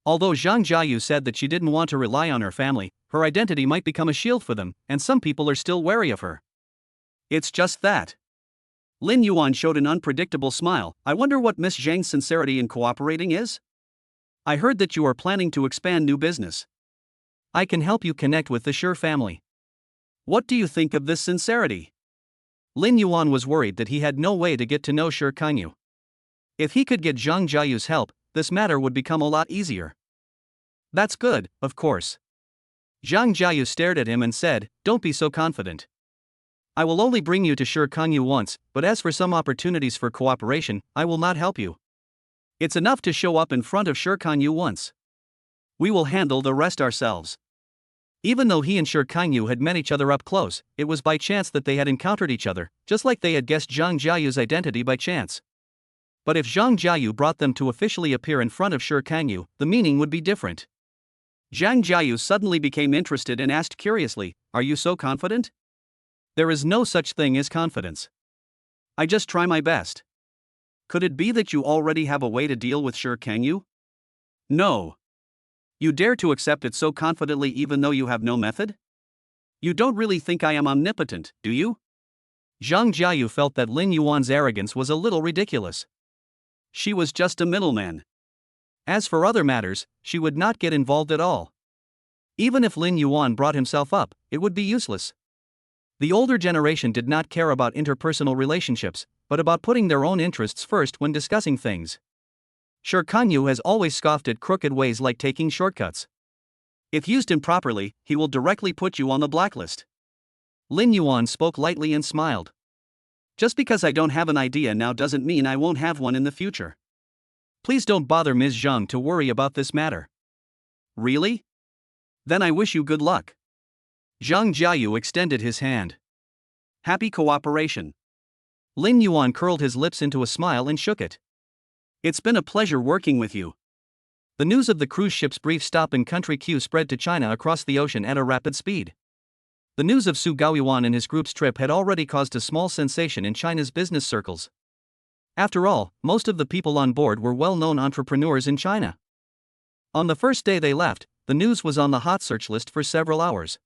Although Zhang Jiayu said that she didn't want to rely on her family, her identity might become a shield for them, and some people are still wary of her. It's just that. Lin Yuan showed an unpredictable smile. I wonder what Miss Zhang's sincerity in cooperating is? I heard that you are planning to expand new business. I can help you connect with the Shi family. What do you think of this sincerity? Lin Yuan was worried that he had no way to get to know Shi Kanyu. If he could get Zhang Jiayu's help, this matter would become a lot easier. That's good, of course. Zhang Jiayu stared at him and said, don't be so confident. I will only bring you to Shi Kanyu once, but as for some opportunities for cooperation, I will not help you. It's enough to show up in front of Shi Kanyu once. We will handle the rest ourselves. Even though he and Shi Kanyu had met each other up close, it was by chance that they had encountered each other, just like they had guessed Zhang Jiayu's identity by chance. But if Zhang Jiayu brought them to officially appear in front of Shi Kanyu, the meaning would be different. Zhang Jiayu suddenly became interested and asked curiously, are you so confident? There is no such thing as confidence. I just try my best. Could it be that you already have a way to deal with Shi Kanyu? No. You dare to accept it so confidently even though you have no method? You don't really think I am omnipotent, do you? Zhang Jiayu felt that Lin Yuan's arrogance was a little ridiculous. She was just a middleman. As for other matters, she would not get involved at all. Even if Lin Yuan brought himself up, it would be useless. The older generation did not care about interpersonal relationships, but about putting their own interests first when discussing things. Shi Kanyu has always scoffed at crooked ways like taking shortcuts. If used improperly, he will directly put you on the blacklist. Lin Yuan spoke lightly and smiled. Just because I don't have an idea now doesn't mean I won't have one in the future. Please don't bother Ms. Zhang to worry about this matter. Really? Then I wish you good luck. Zhang Jiayu extended his hand. Happy cooperation. Lin Yuan curled his lips into a smile and shook it. It's been a pleasure working with you. The news of the cruise ship's brief stop in Country Q spread to China across the ocean at a rapid speed. The news of Su Gaoyuan and his group's trip had already caused a small sensation in China's business circles. After all, most of the people on board were well-known entrepreneurs in China. On the first day they left, the news was on the hot search list for several hours.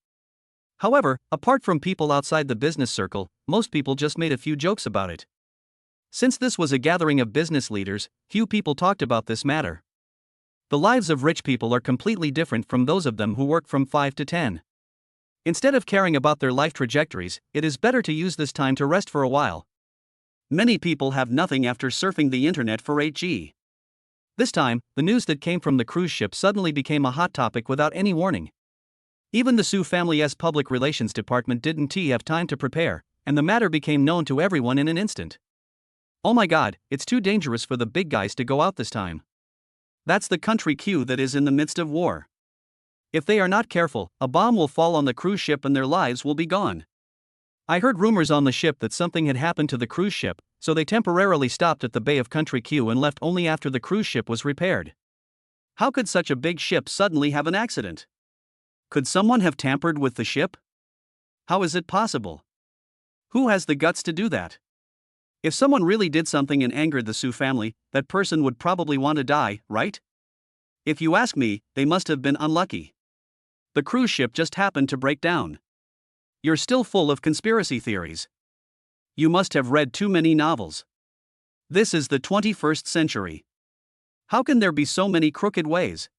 However, apart from people outside the business circle, most people just made a few jokes about it. Since this was a gathering of business leaders, few people talked about this matter. The lives of rich people are completely different from those of them who work from 5 to 10. Instead of caring about their life trajectories, it is better to use this time to rest for a while. Many people have nothing after surfing the internet for 8G. This time, the news that came from the cruise ship suddenly became a hot topic without any warning. Even the Su family's public relations department didn't have time to prepare, and the matter became known to everyone in an instant. Oh my god, it's too dangerous for the big guys to go out this time. That's the Country Q that is in the midst of war. If they are not careful, a bomb will fall on the cruise ship and their lives will be gone. I heard rumors on the ship that something had happened to the cruise ship, so they temporarily stopped at the bay of Country Q and left only after the cruise ship was repaired. How could such a big ship suddenly have an accident? Could someone have tampered with the ship? How is it possible? Who has the guts to do that? If someone really did something and angered the Su family, that person would probably want to die, right? If you ask me, they must have been unlucky. The cruise ship just happened to break down. You're still full of conspiracy theories. You must have read too many novels. This is the 21st century. How can there be so many crooked ways?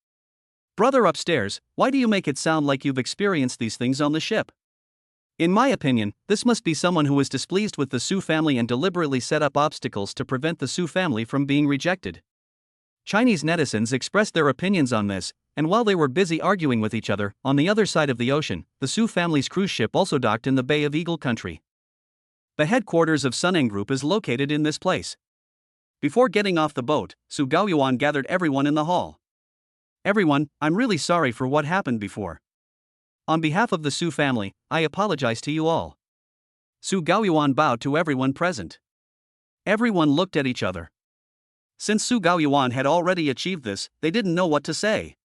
Brother upstairs, why do you make it sound like you've experienced these things on the ship? In my opinion, this must be someone who is displeased with the Su family and deliberately set up obstacles to prevent the Su family from being rejected. Chinese netizens expressed their opinions on this, and while they were busy arguing with each other, on the other side of the ocean, the Su family's cruise ship also docked in the Bay of Eagle Country. The headquarters of Suneng Group is located in this place. Before getting off the boat, Su Gaoyuan gathered everyone in the hall. Everyone, I'm really sorry for what happened before. On behalf of the Su family, I apologize to you all. Su Gaoyuan bowed to everyone present. Everyone looked at each other. Since Su Gaoyuan had already achieved this, they didn't know what to say.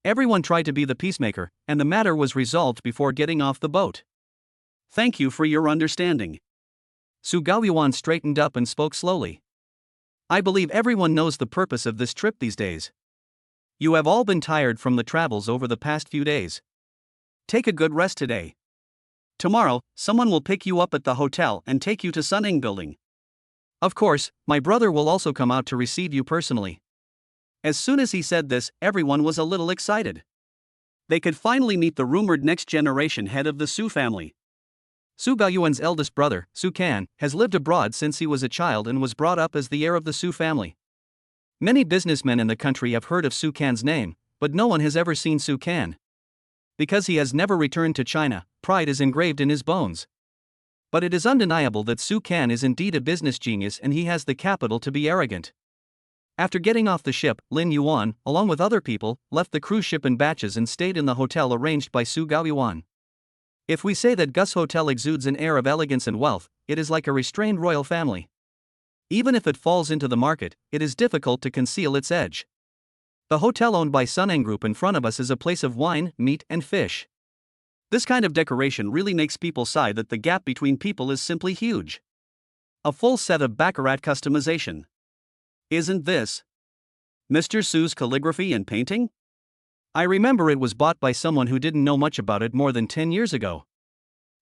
Everyone tried to be the peacemaker, and the matter was resolved before getting off the boat. Thank you for your understanding. Su Gaoyuan straightened up and spoke slowly. I believe everyone knows the purpose of this trip these days. You have all been tired from the travels over the past few days. Take a good rest today. Tomorrow, someone will pick you up at the hotel and take you to Suneng Building. Of course, my brother will also come out to receive you personally. As soon as he said this, everyone was a little excited. They could finally meet the rumored next generation head of the Su family. Su Gaoyuan's eldest brother, Su Kan, has lived abroad since he was a child and was brought up as the heir of the Su family. Many businessmen in the country have heard of Su Kan's name, but no one has ever seen Su Kan. Because he has never returned to China, pride is engraved in his bones. But it is undeniable that Su Kan is indeed a business genius and he has the capital to be arrogant. After getting off the ship, Lin Yuan, along with other people, left the cruise ship in batches and stayed in the hotel arranged by Su Gaoyuan. If we say that Gus Hotel exudes an air of elegance and wealth, it is like a restrained royal family. Even if it falls into the market, it is difficult to conceal its edge. The hotel owned by Suneng Group in front of us is a place of wine, meat, and fish. This kind of decoration really makes people sigh that the gap between people is simply huge. A full set of baccarat customization. Isn't this Mr. Su's calligraphy and painting? I remember it was bought by someone who didn't know much about it more than 10 years ago.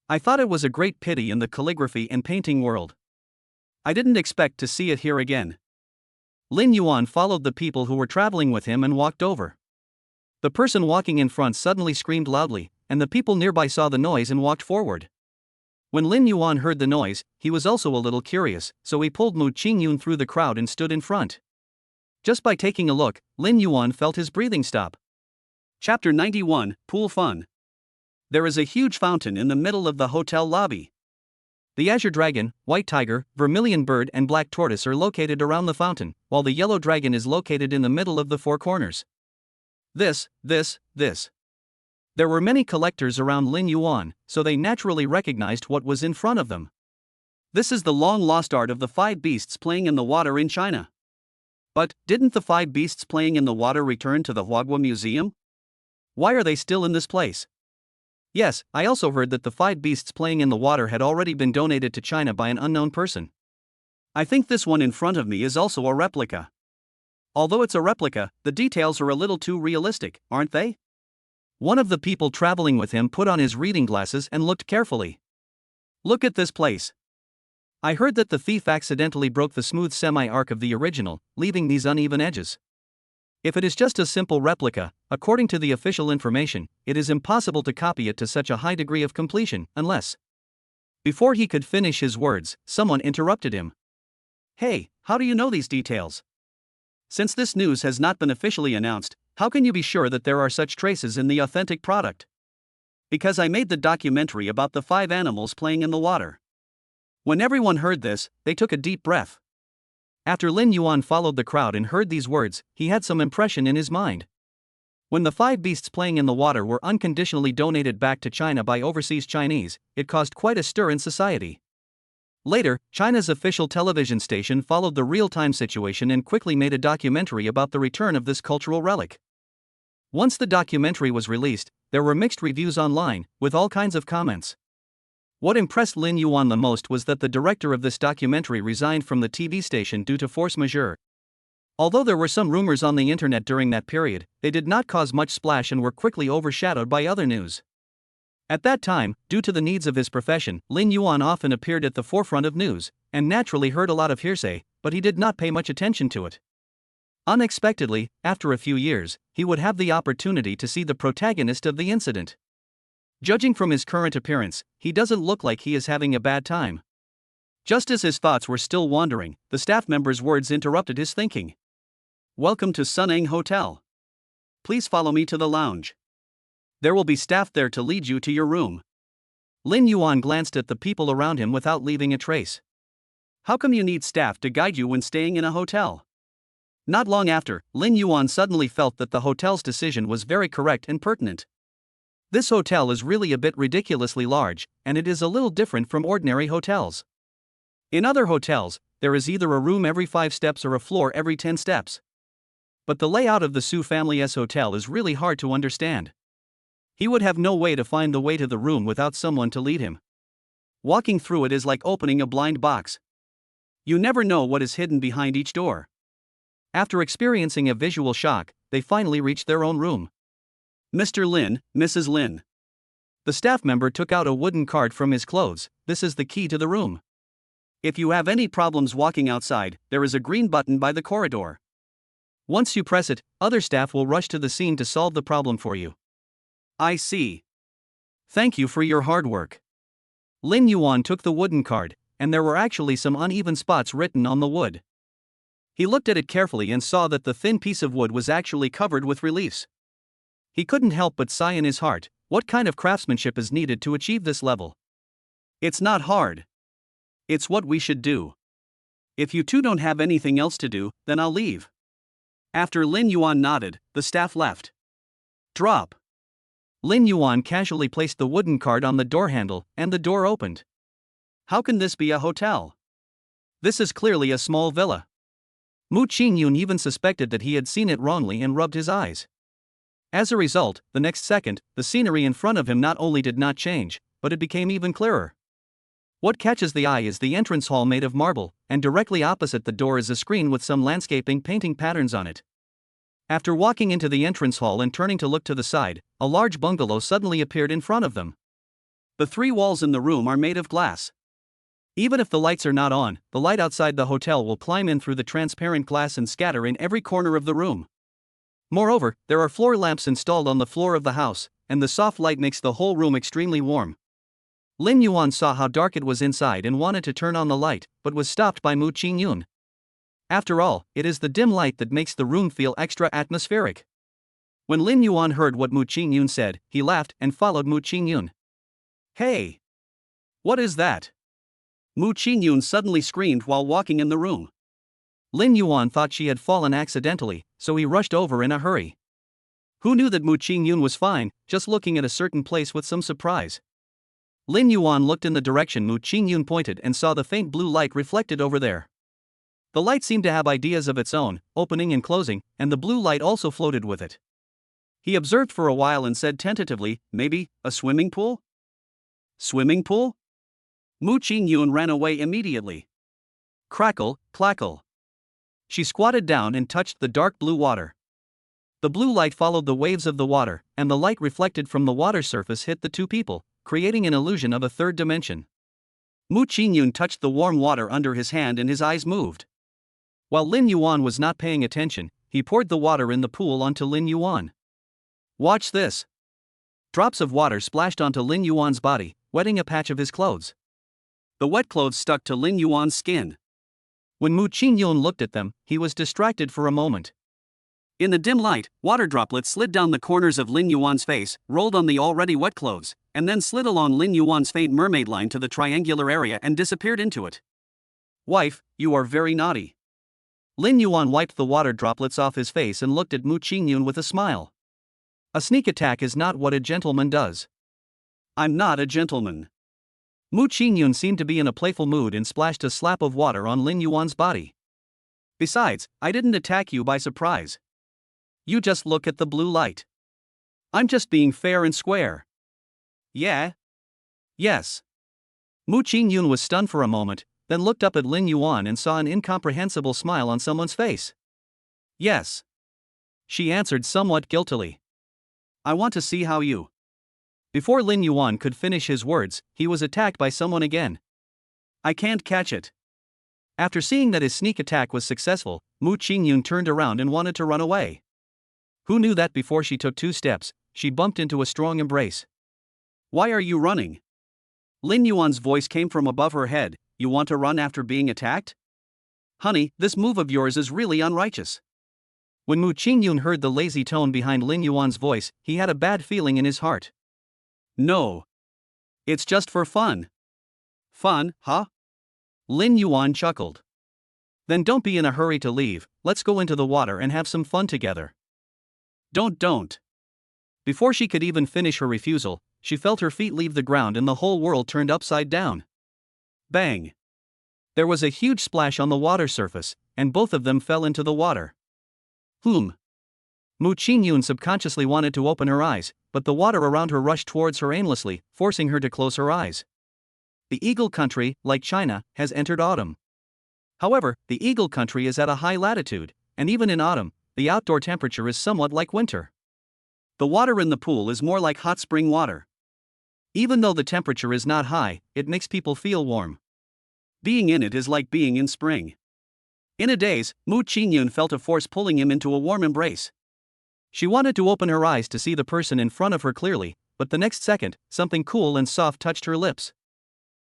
I thought it was a great pity in the calligraphy and painting world. I didn't expect to see it here again. Lin Yuan followed the people who were traveling with him and walked over. The person walking in front suddenly screamed loudly, and the people nearby saw the noise and walked forward. When Lin Yuan heard the noise, he was also a little curious, so he pulled Mu Ching Yun through the crowd and stood in front. Just by taking a look, Lin Yuan felt his breathing stop. Chapter 91, Pool Fun. There is a huge fountain in the middle of the hotel lobby. The azure dragon, white tiger, vermilion bird and black tortoise are located around the fountain, while the yellow dragon is located in the middle of the four corners. This. There were many collectors around Lin Yuan, so they naturally recognized what was in front of them. This is the long-lost art of the 5 beasts playing in the water in China. But, didn't the 5 beasts playing in the water return to the Huagua Museum? Why are they still in this place? Yes, I also heard that the 5 beasts playing in the water had already been donated to China by an unknown person. I think this one in front of me is also a replica. Although it's a replica, the details are a little too realistic, aren't they? One of the people traveling with him put on his reading glasses and looked carefully. Look at this place. I heard that the thief accidentally broke the smooth semi-arc of the original, leaving these uneven edges. If it is just a simple replica, according to the official information, it is impossible to copy it to such a high degree of completion, unless... Before he could finish his words, someone interrupted him. Hey, how do you know these details? Since this news has not been officially announced, how can you be sure that there are such traces in the authentic product? Because I made the documentary about the 5 animals playing in the water. When everyone heard this, they took a deep breath. After Lin Yuan followed the crowd and heard these words, he had some impression in his mind. When the 5 beasts playing in the water were unconditionally donated back to China by overseas Chinese, it caused quite a stir in society. Later, China's official television station followed the real-time situation and quickly made a documentary about the return of this cultural relic. Once the documentary was released, there were mixed reviews online, with all kinds of comments. What impressed Lin Yuan the most was that the director of this documentary resigned from the TV station due to force majeure. Although there were some rumors on the internet during that period, they did not cause much splash and were quickly overshadowed by other news. At that time, due to the needs of his profession, Lin Yuan often appeared at the forefront of news, and naturally heard a lot of hearsay, but he did not pay much attention to it. Unexpectedly, after a few years, he would have the opportunity to see the protagonist of the incident. Judging from his current appearance, he doesn't look like he is having a bad time. Just as his thoughts were still wandering, the staff member's words interrupted his thinking. Welcome to Suneng Hotel. Please follow me to the lounge. There will be staff there to lead you to your room. Lin Yuan glanced at the people around him without leaving a trace. How come you need staff to guide you when staying in a hotel? Not long after, Lin Yuan suddenly felt that the hotel's decision was very correct and pertinent. This hotel is really a bit ridiculously large, and it is a little different from ordinary hotels. In other hotels, there is either a room every 5 steps or a floor every 10 steps. But the layout of the Su family's hotel is really hard to understand. He would have no way to find the way to the room without someone to lead him. Walking through it is like opening a blind box. You never know what is hidden behind each door. After experiencing a visual shock, they finally reached their own room. Mr. Lin, Mrs. Lin. The staff member took out a wooden card from his clothes. This is the key to the room. If you have any problems walking outside, there is a green button by the corridor. Once you press it, other staff will rush to the scene to solve the problem for you. I see. Thank you for your hard work. Lin Yuan took the wooden card, and there were actually some uneven spots written on the wood. He looked at it carefully and saw that the thin piece of wood was actually covered with reliefs. He couldn't help but sigh in his heart. What kind of craftsmanship is needed to achieve this level? It's not hard. It's what we should do. If you two don't have anything else to do, then I'll leave. After Lin Yuan nodded, the staff left. Drop. Lin Yuan casually placed the wooden card on the door handle, and the door opened. How can this be a hotel? This is clearly a small villa. Mu Ching Yun even suspected that he had seen it wrongly and rubbed his eyes. As a result, the next second, the scenery in front of him not only did not change, but it became even clearer. What catches the eye is the entrance hall made of marble, and directly opposite the door is a screen with some landscaping painting patterns on it. After walking into the entrance hall and turning to look to the side, a large bungalow suddenly appeared in front of them. The 3 walls in the room are made of glass. Even if the lights are not on, the light outside the hotel will climb in through the transparent glass and scatter in every corner of the room. Moreover, there are floor lamps installed on the floor of the house, and the soft light makes the whole room extremely warm. Lin Yuan saw how dark it was inside and wanted to turn on the light, but was stopped by Mu Ching Yun. After all, it is the dim light that makes the room feel extra atmospheric. When Lin Yuan heard what Mu Ching Yun said, he laughed and followed Mu Ching Yun. Hey! What is that? Mu Ching Yun suddenly screamed while walking in the room. Lin Yuan thought she had fallen accidentally, so he rushed over in a hurry. Who knew that Mu Ching Yun was fine, just looking at a certain place with some surprise? Lin Yuan looked in the direction Mu Ching Yun pointed and saw the faint blue light reflected over there. The light seemed to have ideas of its own, opening and closing, and the blue light also floated with it. He observed for a while and said tentatively, maybe, a swimming pool? Swimming pool? Mu Ching Yun ran away immediately. Crackle, clackle. She squatted down and touched the dark blue water. The blue light followed the waves of the water, and the light reflected from the water surface hit the two people, creating an illusion of a third dimension. Mu Ching Yun touched the warm water under his hand and his eyes moved. While Lin Yuan was not paying attention, he poured the water in the pool onto Lin Yuan. Watch this. Drops of water splashed onto Lin Yuan's body, wetting a patch of his clothes. The wet clothes stuck to Lin Yuan's skin. When Mu Ching Yun looked at them, he was distracted for a moment. In the dim light, water droplets slid down the corners of Lin Yuan's face, rolled on the already wet clothes, and then slid along Lin Yuan's faint mermaid line to the triangular area and disappeared into it. Wife, you are very naughty. Lin Yuan wiped the water droplets off his face and looked at Mu Ching Yun with a smile. A sneak attack is not what a gentleman does. I'm not a gentleman. Mu Ching Yun seemed to be in a playful mood and splashed a slap of water on Lin Yuan's body. Besides, I didn't attack you by surprise. You just look at the blue light. I'm just being fair and square. Yeah? Yes. Mu Ching Yun was stunned for a moment, then looked up at Lin Yuan and saw an incomprehensible smile on someone's face. Yes. She answered somewhat guiltily. I want to see how you. Before Lin Yuan could finish his words, he was attacked by someone again. I can't catch it. After seeing that his sneak attack was successful, Mu Ching Yun turned around and wanted to run away. Who knew that before she took 2 steps, she bumped into a strong embrace. Why are you running? Lin Yuan's voice came from above her head. You want to run after being attacked? Honey, this move of yours is really unrighteous. When Mu Ching Yun heard the lazy tone behind Lin Yuan's voice, he had a bad feeling in his heart. No. It's just for fun. Fun, huh? Lin Yuan chuckled. Then don't be in a hurry to leave, let's go into the water and have some fun together. Don't. Before she could even finish her refusal, she felt her feet leave the ground and the whole world turned upside down. Bang! There was a huge splash on the water surface, and both of them fell into the water. Mu Ching Yun subconsciously wanted to open her eyes, but the water around her rushed towards her aimlessly, forcing her to close her eyes. The Eagle Country, like China, has entered autumn. However, the Eagle Country is at a high latitude, and even in autumn, the outdoor temperature is somewhat like winter. The water in the pool is more like hot spring water. Even though the temperature is not high, it makes people feel warm. Being in it is like being in spring. In a daze, Mu Ching Yun felt a force pulling him into a warm embrace. She wanted to open her eyes to see the person in front of her clearly, but the next second, something cool and soft touched her lips.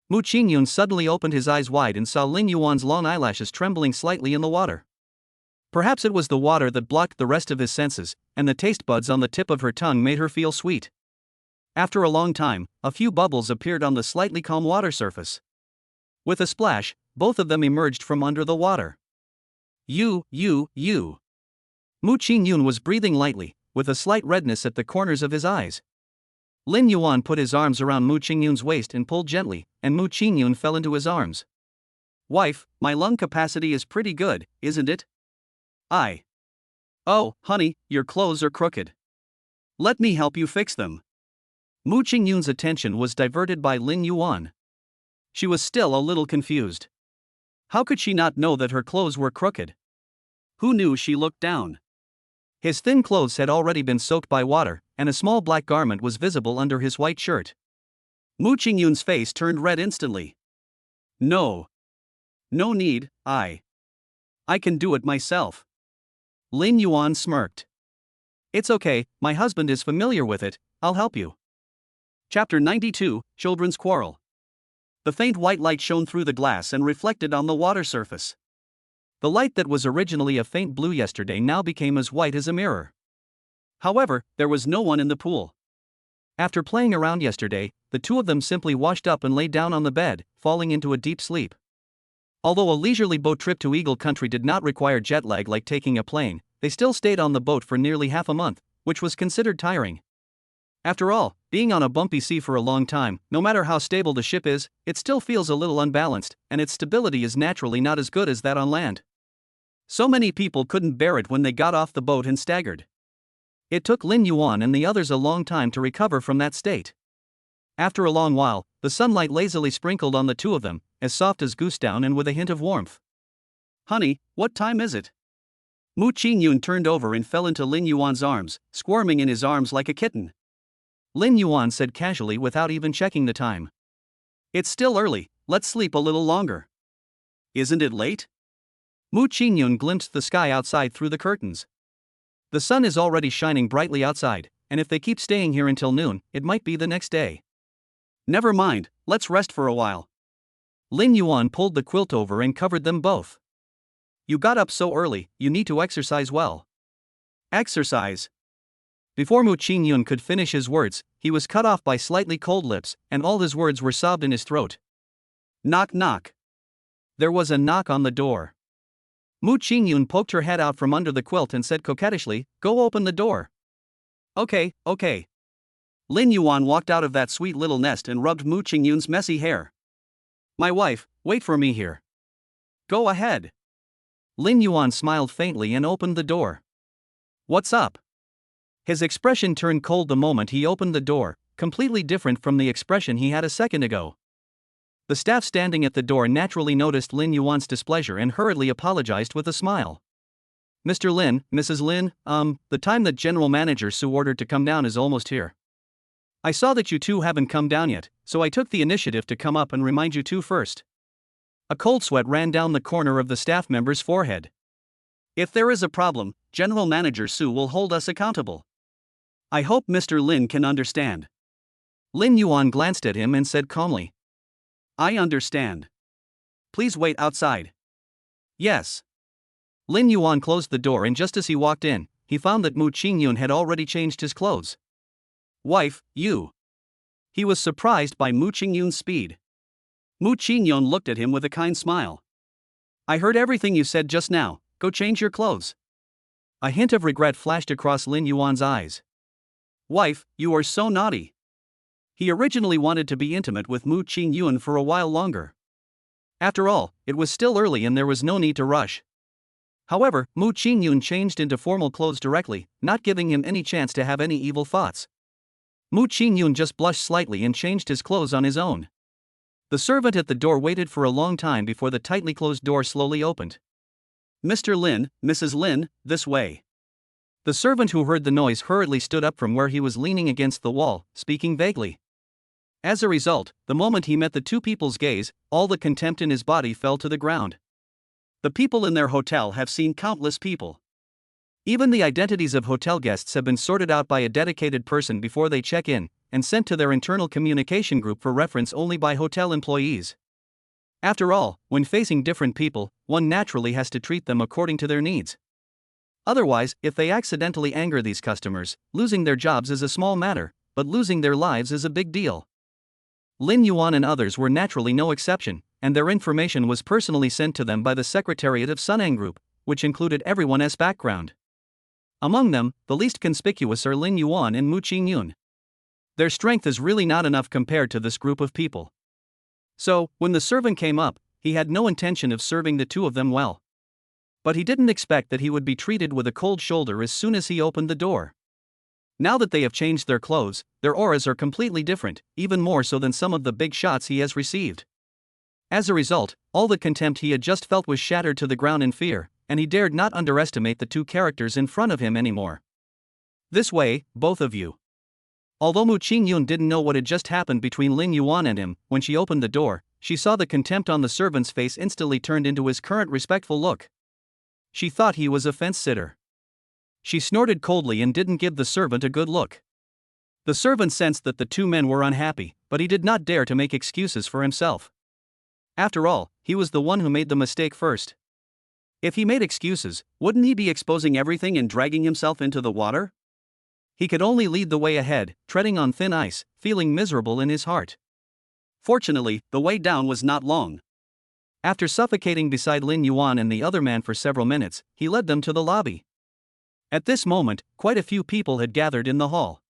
Mu Ching Yun suddenly opened his eyes wide and saw Lin Yuan's long eyelashes trembling slightly in the water. Perhaps it was the water that blocked the rest of his senses, and the taste buds on the tip of her tongue made her feel sweet. After a long time, a few bubbles appeared on the slightly calm water surface. With a splash, both of them emerged from under the water. You. Mu Ching Yun was breathing lightly, with a slight redness at the corners of his eyes. Lin Yuan put his arms around Mu Ching Yun's waist and pulled gently, and Mu Ching Yun fell into his arms. Wife, my lung capacity is pretty good, isn't it? Oh, honey, your clothes are crooked. Let me help you fix them. Mu Ching Yun's attention was diverted by Lin Yuan. She was still a little confused. How could she not know that her clothes were crooked? Who knew she looked down? His thin clothes had already been soaked by water, and a small black garment was visible under his white shirt. Mu Ching Yun's face turned red instantly. No need, I can do it myself. Lin Yuan smirked. It's okay, my husband is familiar with it, I'll help you. Chapter 92, Children's Quarrel. The faint white light shone through the glass and reflected on the water surface. The light that was originally a faint blue yesterday now became as white as a mirror. However, there was no one in the pool. After playing around yesterday, the two of them simply washed up and lay down on the bed, falling into a deep sleep. Although a leisurely boat trip to Eagle Country did not require jet lag like taking a plane, they still stayed on the boat for nearly half a month, which was considered tiring. After all, being on a bumpy sea for a long time, no matter how stable the ship is, it still feels a little unbalanced, and its stability is naturally not as good as that on land. So many people couldn't bear it when they got off the boat and staggered. It took Lin Yuan and the others a long time to recover from that state. After a long while, the sunlight lazily sprinkled on the two of them, as soft as goose down and with a hint of warmth. "Honey, what time is it?" Mu Ching Yun turned over and fell into Lin Yuan's arms, squirming in his arms like a kitten. Lin Yuan said casually without even checking the time. "It's still early, let's sleep a little longer." "Isn't it late?" Mu Ching Yun glimpsed the sky outside through the curtains. The sun is already shining brightly outside, and if they keep staying here until noon, it might be the next day. "Never mind, let's rest for a while." Lin Yuan pulled the quilt over and covered them both. "You got up so early, you need to exercise well." "Exercise?" Before Mu Ching Yun could finish his words, he was cut off by slightly cold lips, and all his words were sobbed in his throat. Knock knock. There was a knock on the door. Mu Ching Yun poked her head out from under the quilt and said coquettishly, "Go open the door." Okay. Lin Yuan walked out of that sweet little nest and rubbed Mu Ching Yun's messy hair. "My wife, wait for me here." "Go ahead." Lin Yuan smiled faintly and opened the door. "What's up?" His expression turned cold the moment he opened the door, completely different from the expression he had a second ago. The staff standing at the door naturally noticed Lin Yuan's displeasure and hurriedly apologized with a smile. "Mr. Lin, Mrs. Lin, the time that General Manager Su ordered to come down is almost here. I saw that you two haven't come down yet, so I took the initiative to come up and remind you two first." A cold sweat ran down the corner of the staff member's forehead. "If there is a problem, General Manager Su will hold us accountable. I hope Mr. Lin can understand." Lin Yuan glanced at him and said calmly, "I understand. Please wait outside." "Yes." Lin Yuan closed the door, and just as he walked in, he found that Mu Ching Yun had already changed his clothes. "Wife, you." He was surprised by Mu Ching Yun's speed. Mu Ching Yun looked at him with a kind smile. "I heard everything you said just now, go change your clothes." A hint of regret flashed across Lin Yuan's eyes. "Wife, you are so naughty." He originally wanted to be intimate with Mu Ching Yun for a while longer. After all, it was still early and there was no need to rush. However, Mu Ching Yun changed into formal clothes directly, not giving him any chance to have any evil thoughts. Mu Ching Yun just blushed slightly and changed his clothes on his own. The servant at the door waited for a long time before the tightly closed door slowly opened. "Mr. Lin, Mrs. Lin, this way." The servant who heard the noise hurriedly stood up from where he was leaning against the wall, speaking vaguely. As a result, the moment he met the two people's gaze, all the contempt in his body fell to the ground. The people in their hotel have seen countless people. Even the identities of hotel guests have been sorted out by a dedicated person before they check in, and sent to their internal communication group for reference only by hotel employees. After all, when facing different people, one naturally has to treat them according to their needs. Otherwise, if they accidentally anger these customers, losing their jobs is a small matter, but losing their lives is a big deal. Lin Yuan and others were naturally no exception, and their information was personally sent to them by the Secretariat of Sunang Group, which included everyone's background. Among them, the least conspicuous are Lin Yuan and Mu Ching Yun. Their strength is really not enough compared to this group of people. So, when the servant came up, he had no intention of serving the two of them well. But he didn't expect that he would be treated with a cold shoulder as soon as he opened the door. Now that they have changed their clothes, their auras are completely different, even more so than some of the big shots he has received. As a result, all the contempt he had just felt was shattered to the ground in fear, and he dared not underestimate the two characters in front of him anymore. "This way, both of you." Although Mu Ching Yun didn't know what had just happened between Lin Yuan and him, when she opened the door, she saw the contempt on the servant's face instantly turned into his current respectful look. She thought he was a fence-sitter. She snorted coldly and didn't give the servant a good look. The servant sensed that the two men were unhappy, but he did not dare to make excuses for himself. After all, he was the one who made the mistake first. If he made excuses, wouldn't he be exposing everything and dragging himself into the water? He could only lead the way ahead, treading on thin ice, feeling miserable in his heart. Fortunately, the way down was not long. After suffocating beside Lin Yuan and the other man for several minutes, he led them to the lobby. At this moment, quite a few people had gathered in the hall.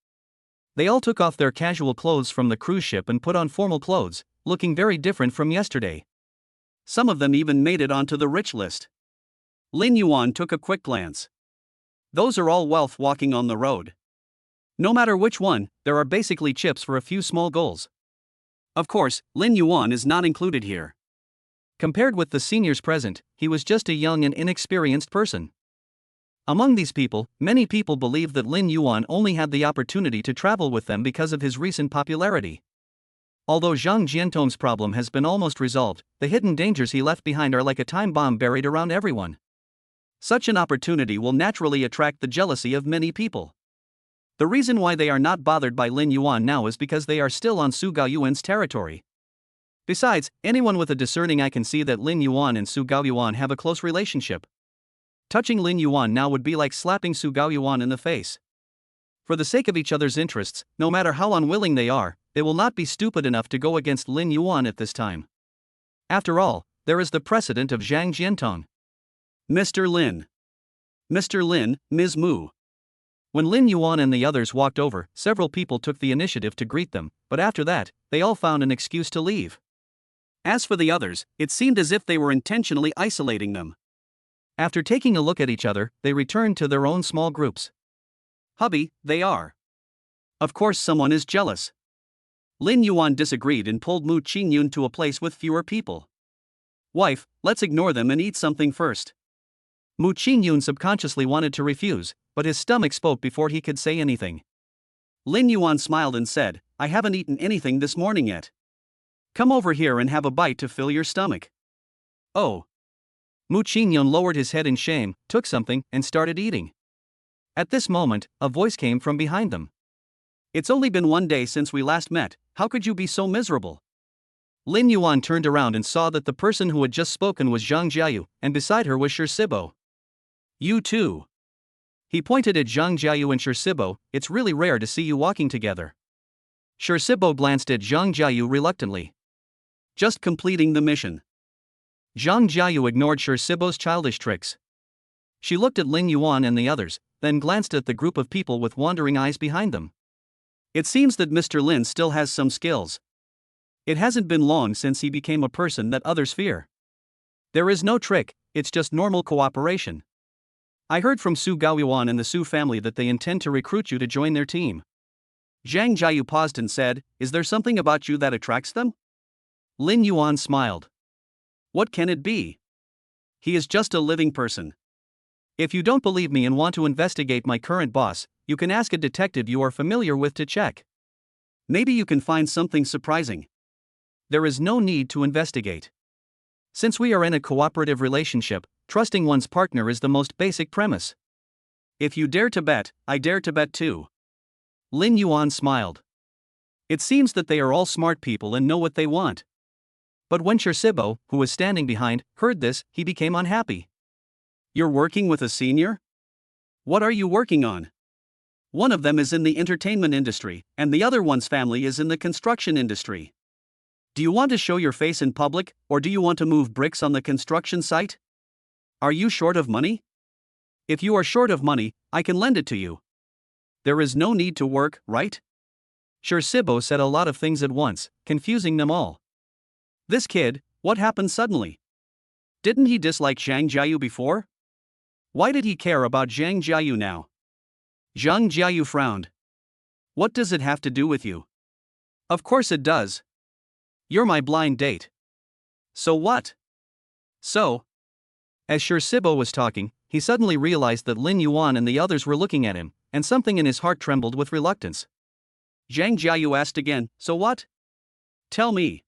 They all took off their casual clothes from the cruise ship and put on formal clothes, looking very different from yesterday. Some of them even made it onto the rich list. Lin Yuan took a quick glance. Those are all wealth walking on the road. No matter which one, there are basically chips for a few small goals. Of course, Lin Yuan is not included here. Compared with the seniors present, he was just a young and inexperienced person. Among these people, many people believe that Lin Yuan only had the opportunity to travel with them because of his recent popularity. Although Zhang Jiantong's problem has been almost resolved, the hidden dangers he left behind are like a time bomb buried around everyone. Such an opportunity will naturally attract the jealousy of many people. The reason why they are not bothered by Lin Yuan now is because they are still on Su Gaoyuan's territory. Besides, anyone with a discerning eye can see that Lin Yuan and Su Gaoyuan have a close relationship. Touching Lin Yuan now would be like slapping Su Gaoyuan in the face. For the sake of each other's interests, no matter how unwilling they are, they will not be stupid enough to go against Lin Yuan at this time. After all, there is the precedent of Zhang Jiantong. Mr. Lin. Mr. Lin, Ms. Mu. When Lin Yuan and the others walked over, several people took the initiative to greet them, but after that, they all found an excuse to leave. As for the others, it seemed as if they were intentionally isolating them. After taking a look at each other, they returned to their own small groups. Hubby, they are. Of course someone is jealous. Lin Yuan disagreed and pulled Mu Ching Yun to a place with fewer people. Wife, let's ignore them and eat something first. Mu Ching Yun subconsciously wanted to refuse, but his stomach spoke before he could say anything. Lin Yuan smiled and said, I haven't eaten anything this morning yet. Come over here and have a bite to fill your stomach. Oh. Mu Ching Yun lowered his head in shame, took something, and started eating. At this moment, a voice came from behind them. It's only been 1 day since we last met, how could you be so miserable? Lin Yuan turned around and saw that the person who had just spoken was Zhang Jiayu, and beside her was Sibo. You too. He pointed at Zhang Jiayu and Sibo, it's really rare to see you walking together. Sibo glanced at Zhang Jiayu reluctantly. Just completing the mission. Zhang Jiayu ignored Sibo's childish tricks. She looked at Lin Yuan and the others, then glanced at the group of people with wandering eyes behind them. It seems that Mr. Lin still has some skills. It hasn't been long since he became a person that others fear. There is no trick, it's just normal cooperation. I heard from Su Gaoyuan and the Su family that they intend to recruit you to join their team. Zhang Jiayu paused and said, is there something about you that attracts them? Lin Yuan smiled. What can it be? He is just a living person. If you don't believe me and want to investigate my current boss, you can ask a detective you are familiar with to check. Maybe you can find something surprising. There is no need to investigate. Since we are in a cooperative relationship, trusting one's partner is the most basic premise. If you dare to bet, I dare to bet too. Lin Yuan smiled. It seems that they are all smart people and know what they want. But when Sibo, who was standing behind, heard this, he became unhappy. You're working with a senior? What are you working on? One of them is in the entertainment industry, and the other one's family is in the construction industry. Do you want to show your face in public, or do you want to move bricks on the construction site? Are you short of money? If you are short of money, I can lend it to you. There is no need to work, right? Sibo said a lot of things at once, confusing them all. This kid, what happened suddenly? Didn't he dislike Zhang Jiayu before? Why did he care about Zhang Jiayu now? Zhang Jiayu frowned. What does it have to do with you? Of course it does. You're my blind date. So what? So? As Sibo was talking, he suddenly realized that Lin Yuan and the others were looking at him, and something in his heart trembled with reluctance. Zhang Jiayu asked again, so what? Tell me.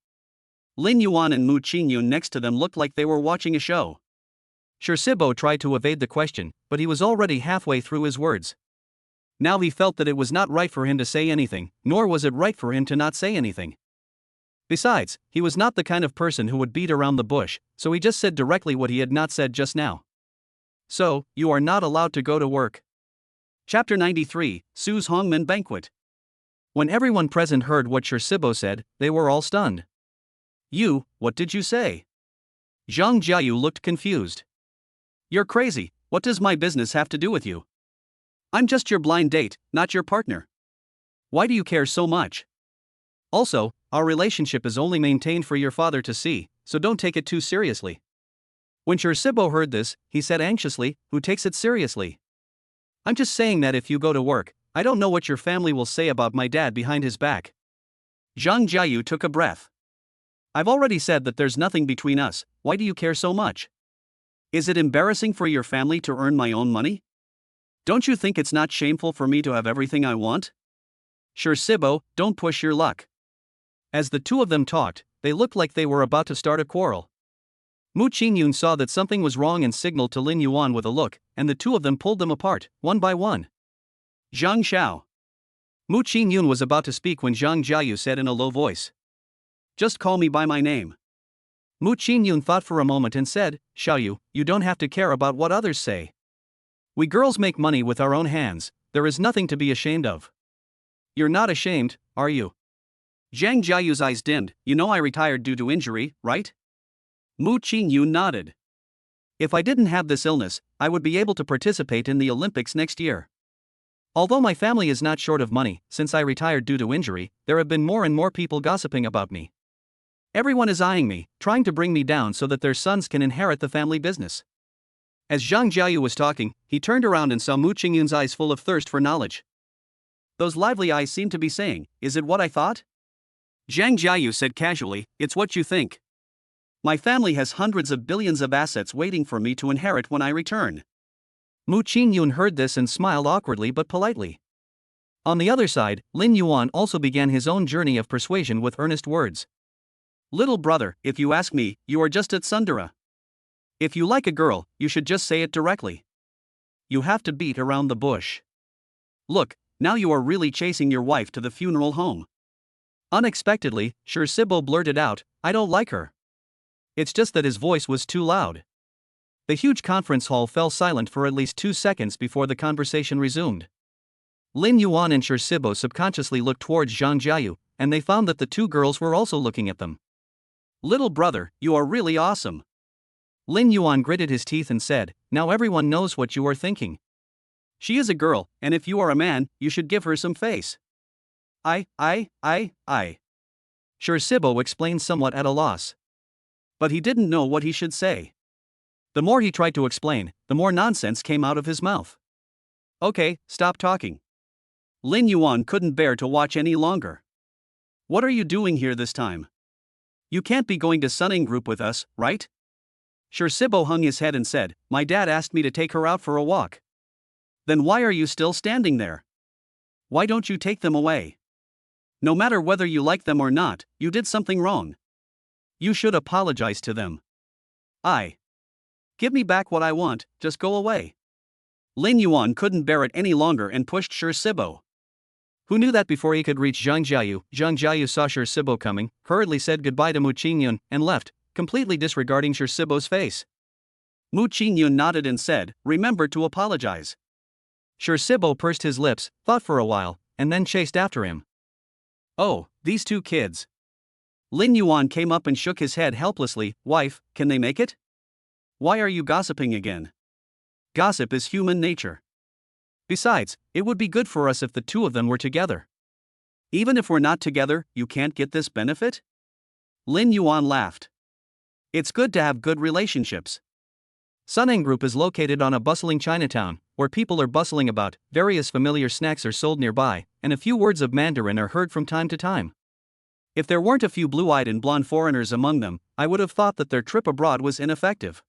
Lin Yuan and Mu Ching Yun next to them looked like they were watching a show. Sibo tried to evade the question, but he was already halfway through his words. Now he felt that it was not right for him to say anything, nor was it right for him to not say anything. Besides, he was not the kind of person who would beat around the bush, so he just said directly what he had not said just now. So, you are not allowed to go to work. Chapter 93, Su's Hongmen Banquet. When everyone present heard what Sibo said, they were all stunned. You, what did you say? Zhang Jiayu looked confused. You're crazy, what does my business have to do with you? I'm just your blind date, not your partner. Why do you care so much? Also, our relationship is only maintained for your father to see, so don't take it too seriously. When Shursibo heard this, he said anxiously, who takes it seriously? I'm just saying that if you go to work, I don't know what your family will say about my dad behind his back. Zhang Jiayu took a breath. I've already said that there's nothing between us, why do you care so much? Is it embarrassing for your family to earn my own money? Don't you think it's not shameful for me to have everything I want? Shursibo, don't push your luck. As the two of them talked, they looked like they were about to start a quarrel. Mu Ching Yun saw that something was wrong and signaled to Lin Yuan with a look, and the two of them pulled them apart, one by one. Zhang Xiao. Mu Ching Yun was about to speak when Zhang Jiayu said in a low voice. Just call me by my name. Mu Ching Yun thought for a moment and said, Xiaoyu, you don't have to care about what others say. We girls make money with our own hands, there is nothing to be ashamed of. You're not ashamed, are you? Zhang Jiayu's eyes dimmed. You know I retired due to injury, right? Mu Ching Yun nodded. If I didn't have this illness, I would be able to participate in the Olympics next year. Although my family is not short of money, since I retired due to injury, there have been more and more people gossiping about me. Everyone is eyeing me, trying to bring me down so that their sons can inherit the family business. As Zhang Jiayu was talking, he turned around and saw Mu Ching Yun's eyes full of thirst for knowledge. Those lively eyes seemed to be saying, is it what I thought? Zhang Jiayu said casually, it's what you think. My family has hundreds of billions of assets waiting for me to inherit when I return. Mu Ching Yun heard this and smiled awkwardly but politely. On the other side, Lin Yuan also began his own journey of persuasion with earnest words. Little brother, if you ask me, you are just at Sundara. If you like a girl, you should just say it directly. You have to beat around the bush. Look, now you are really chasing your wife to the funeral home. Unexpectedly, Shursibo blurted out, I don't like her. It's just that his voice was too loud. The huge conference hall fell silent for at least 2 seconds before the conversation resumed. Lin Yuan and Shursibo subconsciously looked towards Zhang Jiayu, and they found that the two girls were also looking at them. Little brother, you are really awesome. Lin Yuan gritted his teeth and said, now everyone knows what you are thinking. She is a girl, and if you are a man, you should give her some face. I. Shursibo explained somewhat at a loss. But he didn't know what he should say. The more he tried to explain, the more nonsense came out of his mouth. Okay, stop talking. Lin Yuan couldn't bear to watch any longer. What are you doing here this time? You can't be going to Sunning Group with us, right? Shursibo hung his head and said, my dad asked me to take her out for a walk. Then why are you still standing there? Why don't you take them away? No matter whether you like them or not, you did something wrong. You should apologize to them. Give me back what I want, just go away. Lin Yuan couldn't bear it any longer and pushed Shursibo. Who knew that before he could reach Zhang Jiayu saw Shursibo coming, hurriedly said goodbye to Mu Ching Yun, and left, completely disregarding Shursibo's face. Mu Ching Yun nodded and said, remember to apologize. Shursibo pursed his lips, thought for a while, and then chased after him. Oh, these two kids. Lin Yuan came up and shook his head helplessly, wife, can they make it? Why are you gossiping again? Gossip is human nature. Besides, it would be good for us if the two of them were together. Even if we're not together, you can't get this benefit? Lin Yuan laughed. It's good to have good relationships. Sunning Group is located on a bustling Chinatown, where people are bustling about, various familiar snacks are sold nearby, and a few words of Mandarin are heard from time to time. If there weren't a few blue-eyed and blonde foreigners among them, I would have thought that their trip abroad was ineffective.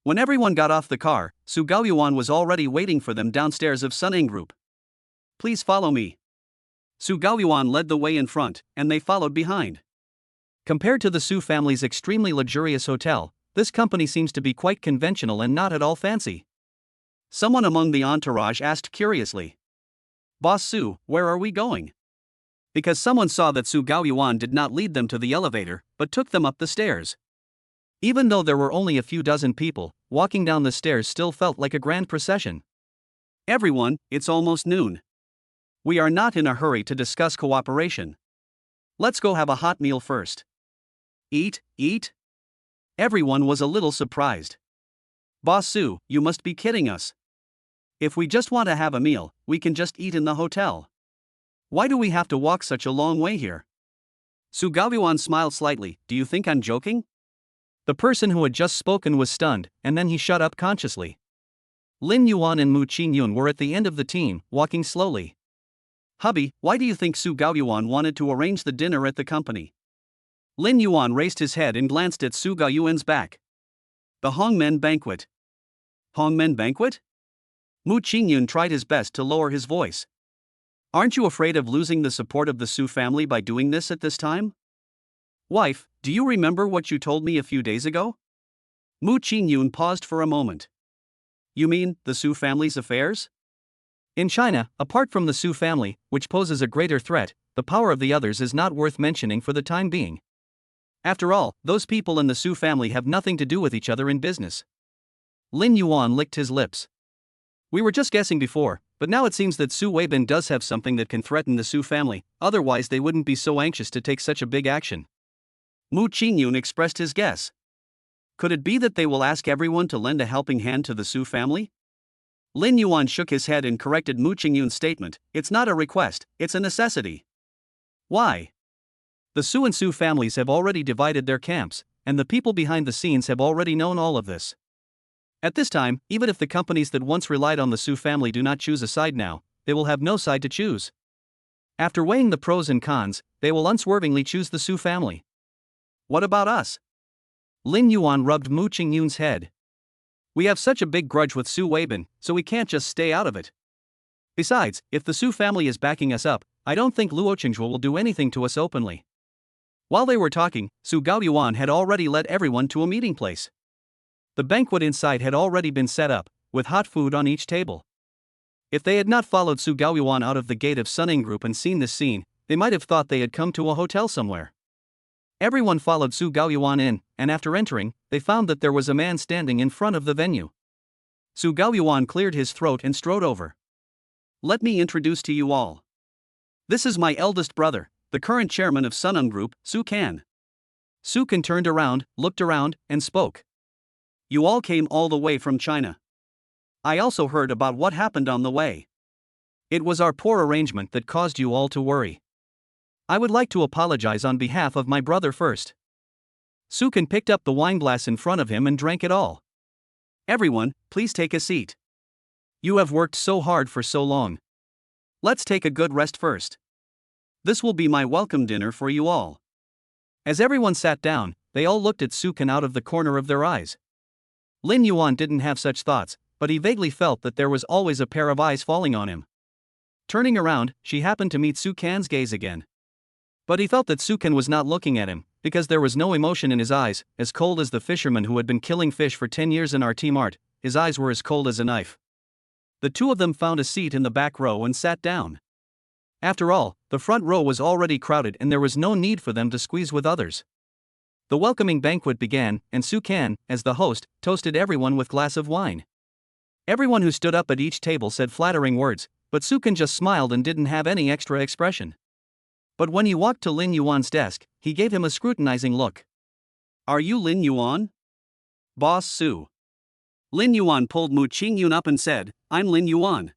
When everyone got off the car, Su Gaoyuan was already waiting for them downstairs of Sunning Group. Please follow me. Su Gaoyuan led the way in front, and they followed behind. Compared to the Su family's extremely luxurious hotel, this company seems to be quite conventional and not at all fancy. Someone among the entourage asked curiously. Boss Su, where are we going? Because someone saw that Su Gaoyuan did not lead them to the elevator, but took them up the stairs. Even though there were only a few dozen people, walking down the stairs still felt like a grand procession. Everyone, it's almost noon. We are not in a hurry to discuss cooperation. Let's go have a hot meal first. Eat? Everyone was a little surprised. Boss Su, you must be kidding us. If we just want to have a meal, we can just eat in the hotel. Why do we have to walk such a long way here? Su Gaoyuan smiled slightly. Do you think I'm joking? The person who had just spoken was stunned, and then he shut up consciously. Lin Yuan and Mu Ching Yun were at the end of the team, walking slowly. Hubby, why do you think Su Gaoyuan wanted to arrange the dinner at the company? Lin Yuan raised his head and glanced at Su Gaoyuan's back. The Hongmen banquet. Hongmen banquet? Mu Ching Yun tried his best to lower his voice. Aren't you afraid of losing the support of the Su family by doing this at this time? Wife, do you remember what you told me a few days ago? Mu Ching Yun paused for a moment. You mean, the Su family's affairs? In China, apart from the Su family, which poses a greater threat, the power of the others is not worth mentioning for the time being. After all, those people in the Su family have nothing to do with each other in business. Lin Yuan licked his lips. We were just guessing before, but now it seems that Su Weibin does have something that can threaten the Su family, otherwise they wouldn't be so anxious to take such a big action. Mu Ching Yun expressed his guess. Could it be that they will ask everyone to lend a helping hand to the Su family? Lin Yuan shook his head and corrected Mu Ching Yun's statement. It's not a request, it's a necessity. Why? The Su and Su families have already divided their camps, and the people behind the scenes have already known all of this. At this time, even if the companies that once relied on the Su family do not choose a side now, they will have no side to choose. After weighing the pros and cons, they will unswervingly choose the Su family. What about us? Lin Yuan rubbed Mu Ching Yun's head. We have such a big grudge with Su Weibin, so we can't just stay out of it. Besides, if the Su family is backing us up, I don't think Luo Qingzhuo will do anything to us openly. While they were talking, Su Gaoyuan had already led everyone to a meeting place. The banquet inside had already been set up, with hot food on each table. If they had not followed Su Gaoyuan out of the gate of Suning Group and seen this scene, they might have thought they had come to a hotel somewhere. Everyone followed Su Gaoyuan in, and after entering, they found that there was a man standing in front of the venue. Su Gaoyuan cleared his throat and strode over. Let me introduce to you all. This is my eldest brother, the current chairman of Suning Group, Su Kan. Su Kan turned around, looked around, and spoke. You all came all the way from China. I also heard about what happened on the way. It was our poor arrangement that caused you all to worry. I would like to apologize on behalf of my brother first. Su Kan picked up the wine glass in front of him and drank it all. Everyone, please take a seat. You have worked so hard for so long. Let's take a good rest first. This will be my welcome dinner for you all. As everyone sat down, they all looked at Su Kan out of the corner of their eyes. Lin Yuan didn't have such thoughts, but he vaguely felt that there was always a pair of eyes falling on him. Turning around, she happened to meet Su Kan's gaze again. But he felt that Su Kan was not looking at him, because there was no emotion in his eyes, as cold as the fisherman who had been killing fish for 10 years in our team art, his eyes were as cold as a knife. The two of them found a seat in the back row and sat down. After all, the front row was already crowded and there was no need for them to squeeze with others. The welcoming banquet began, and Su Kan, as the host, toasted everyone with a glass of wine. Everyone who stood up at each table said flattering words, but Su Kan just smiled and didn't have any extra expression. But when he walked to Lin Yuan's desk, he gave him a scrutinizing look. Are you Lin Yuan? Boss Su. Lin Yuan pulled Mu Ching Yun up and said, I'm Lin Yuan.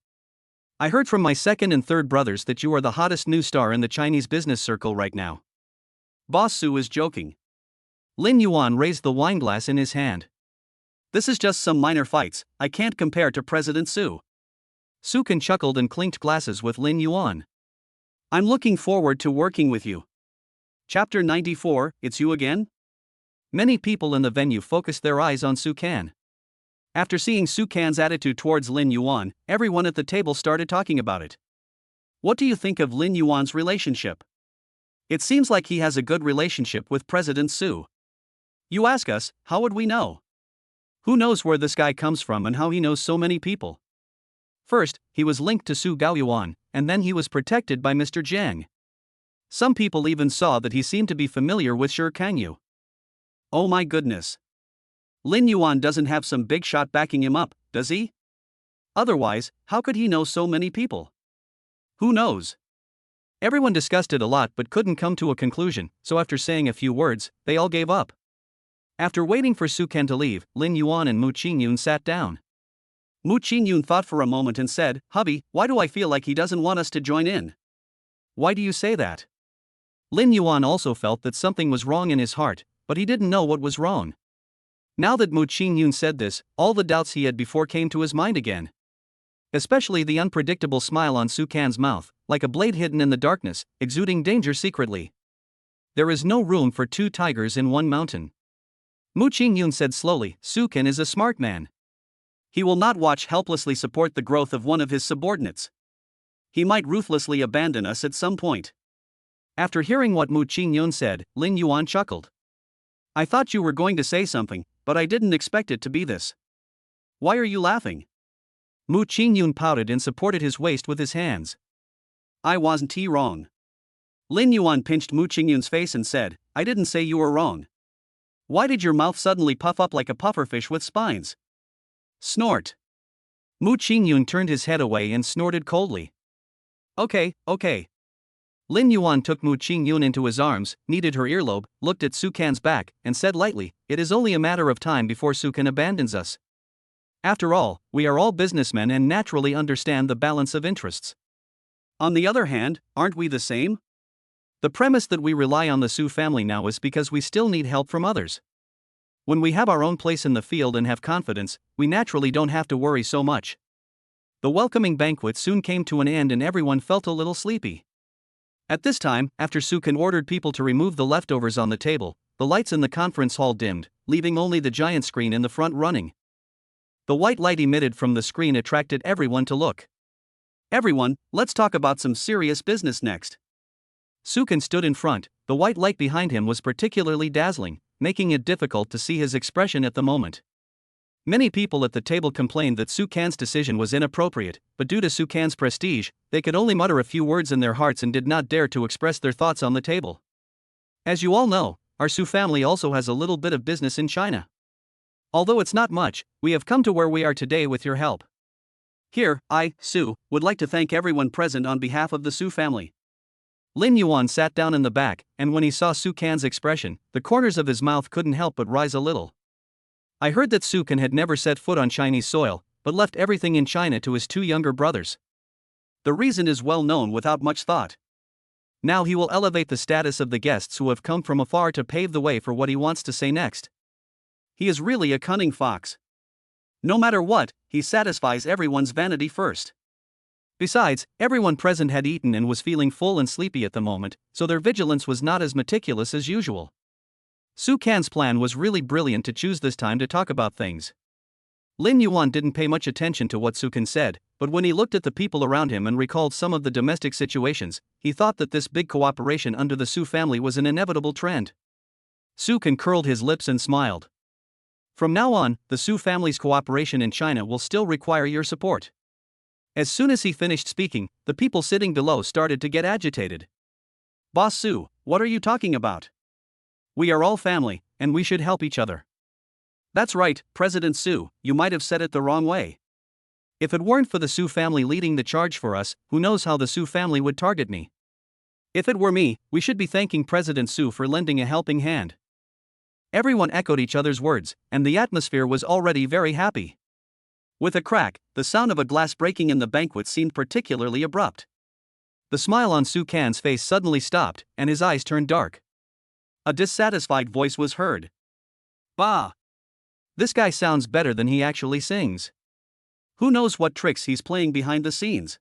I heard from my second and third brothers that you are the hottest new star in the Chinese business circle right now. Boss Su is joking. Lin Yuan raised the wine glass in his hand. This is just some minor fights, I can't compare to President Su. Su Kan chuckled and clinked glasses with Lin Yuan. I'm looking forward to working with you. Chapter 94, It's You Again? Many people in the venue focused their eyes on Su Kan. After seeing Su Kan's attitude towards Lin Yuan, everyone at the table started talking about it. What do you think of Lin Yuan's relationship? It seems like he has a good relationship with President Su. You ask us, how would we know? Who knows where this guy comes from and how he knows so many people? First, he was linked to Su Gaoyuan, and then he was protected by Mr. Jiang. Some people even saw that he seemed to be familiar with Shi Kangyu. Oh my goodness. Lin Yuan doesn't have some big shot backing him up, does he? Otherwise, how could he know so many people? Who knows? Everyone discussed it a lot but couldn't come to a conclusion, so after saying a few words, they all gave up. After waiting for Su Kan to leave, Lin Yuan and Mu Ching Yun sat down. Mu Ching Yun thought for a moment and said, "Hubby, why do I feel like he doesn't want us to join in?" "Why do you say that?" Lin Yuan also felt that something was wrong in his heart, but he didn't know what was wrong. Now that Mu Ching Yun said this, all the doubts he had before came to his mind again. Especially the unpredictable smile on Su Can's mouth, like a blade hidden in the darkness, exuding danger secretly. There is no room for two tigers in one mountain. Mu Ching Yun said slowly, "Su Can is a smart man. He will not watch helplessly support the growth of one of his subordinates. He might ruthlessly abandon us at some point." After hearing what Mu Ching Yun said, Lin Yuan chuckled. "I thought you were going to say something, but I didn't expect it to be this. Why are you laughing?" Mu Ching Yun pouted and supported his waist with his hands. "I wasn't wrong." Lin Yuan pinched Mu Ching Yun's face and said, "I didn't say you were wrong. Why did your mouth suddenly puff up like a pufferfish with spines?" Snort. Mu Ching Yun turned his head away and snorted coldly. Okay. Lin Yuan took Mu Ching Yun into his arms, kneaded her earlobe, looked at Su Can's back, and said lightly, "It is only a matter of time before Su Can abandons us. After all, we are all businessmen and naturally understand the balance of interests. On the other hand, aren't we the same? The premise that we rely on the Su family now is because we still need help from others. When we have our own place in the field and have confidence, we naturally don't have to worry so much." The welcoming banquet soon came to an end and everyone felt a little sleepy. At this time, after Su Can ordered people to remove the leftovers on the table, the lights in the conference hall dimmed, leaving only the giant screen in the front running. The white light emitted from the screen attracted everyone to look. "Everyone, let's talk about some serious business next." Su Can stood in front. The white light behind him was particularly dazzling, making it difficult to see his expression at the moment. Many people at the table complained that Su Can's decision was inappropriate, but due to Su Can's prestige, they could only mutter a few words in their hearts and did not dare to express their thoughts on the table. As you all know, our Su family also has a little bit of business in China. Although it's not much, we have come to where we are today with your help. Here, I, Su, would like to thank everyone present on behalf of the Su family." Lin Yuan sat down in the back, and when he saw Su Can's expression, the corners of his mouth couldn't help but rise a little. "I heard that Su Can had never set foot on Chinese soil, but left everything in China to his two younger brothers. The reason is well known without much thought. Now he will elevate the status of the guests who have come from afar to pave the way for what he wants to say next. He is really a cunning fox. No matter what, he satisfies everyone's vanity first. Besides, everyone present had eaten and was feeling full and sleepy at the moment, so their vigilance was not as meticulous as usual. Su Can's plan was really brilliant to choose this time to talk about things. Lin Yuan didn't pay much attention to what Su Can said, but when he looked at the people around him and recalled some of the domestic situations, he thought that this big cooperation under the Su family was an inevitable trend. Su Can curled his lips and smiled. "From now on, the Su family's cooperation in China will still require your support." As soon as he finished speaking, the people sitting below started to get agitated. "Boss Su, what are you talking about? We are all family, and we should help each other." "That's right, President Su, you might have said it the wrong way. If it weren't for the Su family leading the charge for us, who knows how the Su family would target me? If it were me, we should be thanking President Su for lending a helping hand." Everyone echoed each other's words, and the atmosphere was already very happy. With a crack, the sound of a glass breaking in the banquet seemed particularly abrupt. The smile on Su Can's face suddenly stopped, and his eyes turned dark. A dissatisfied voice was heard. "Bah! This guy sounds better than he actually sings. Who knows what tricks he's playing behind the scenes?"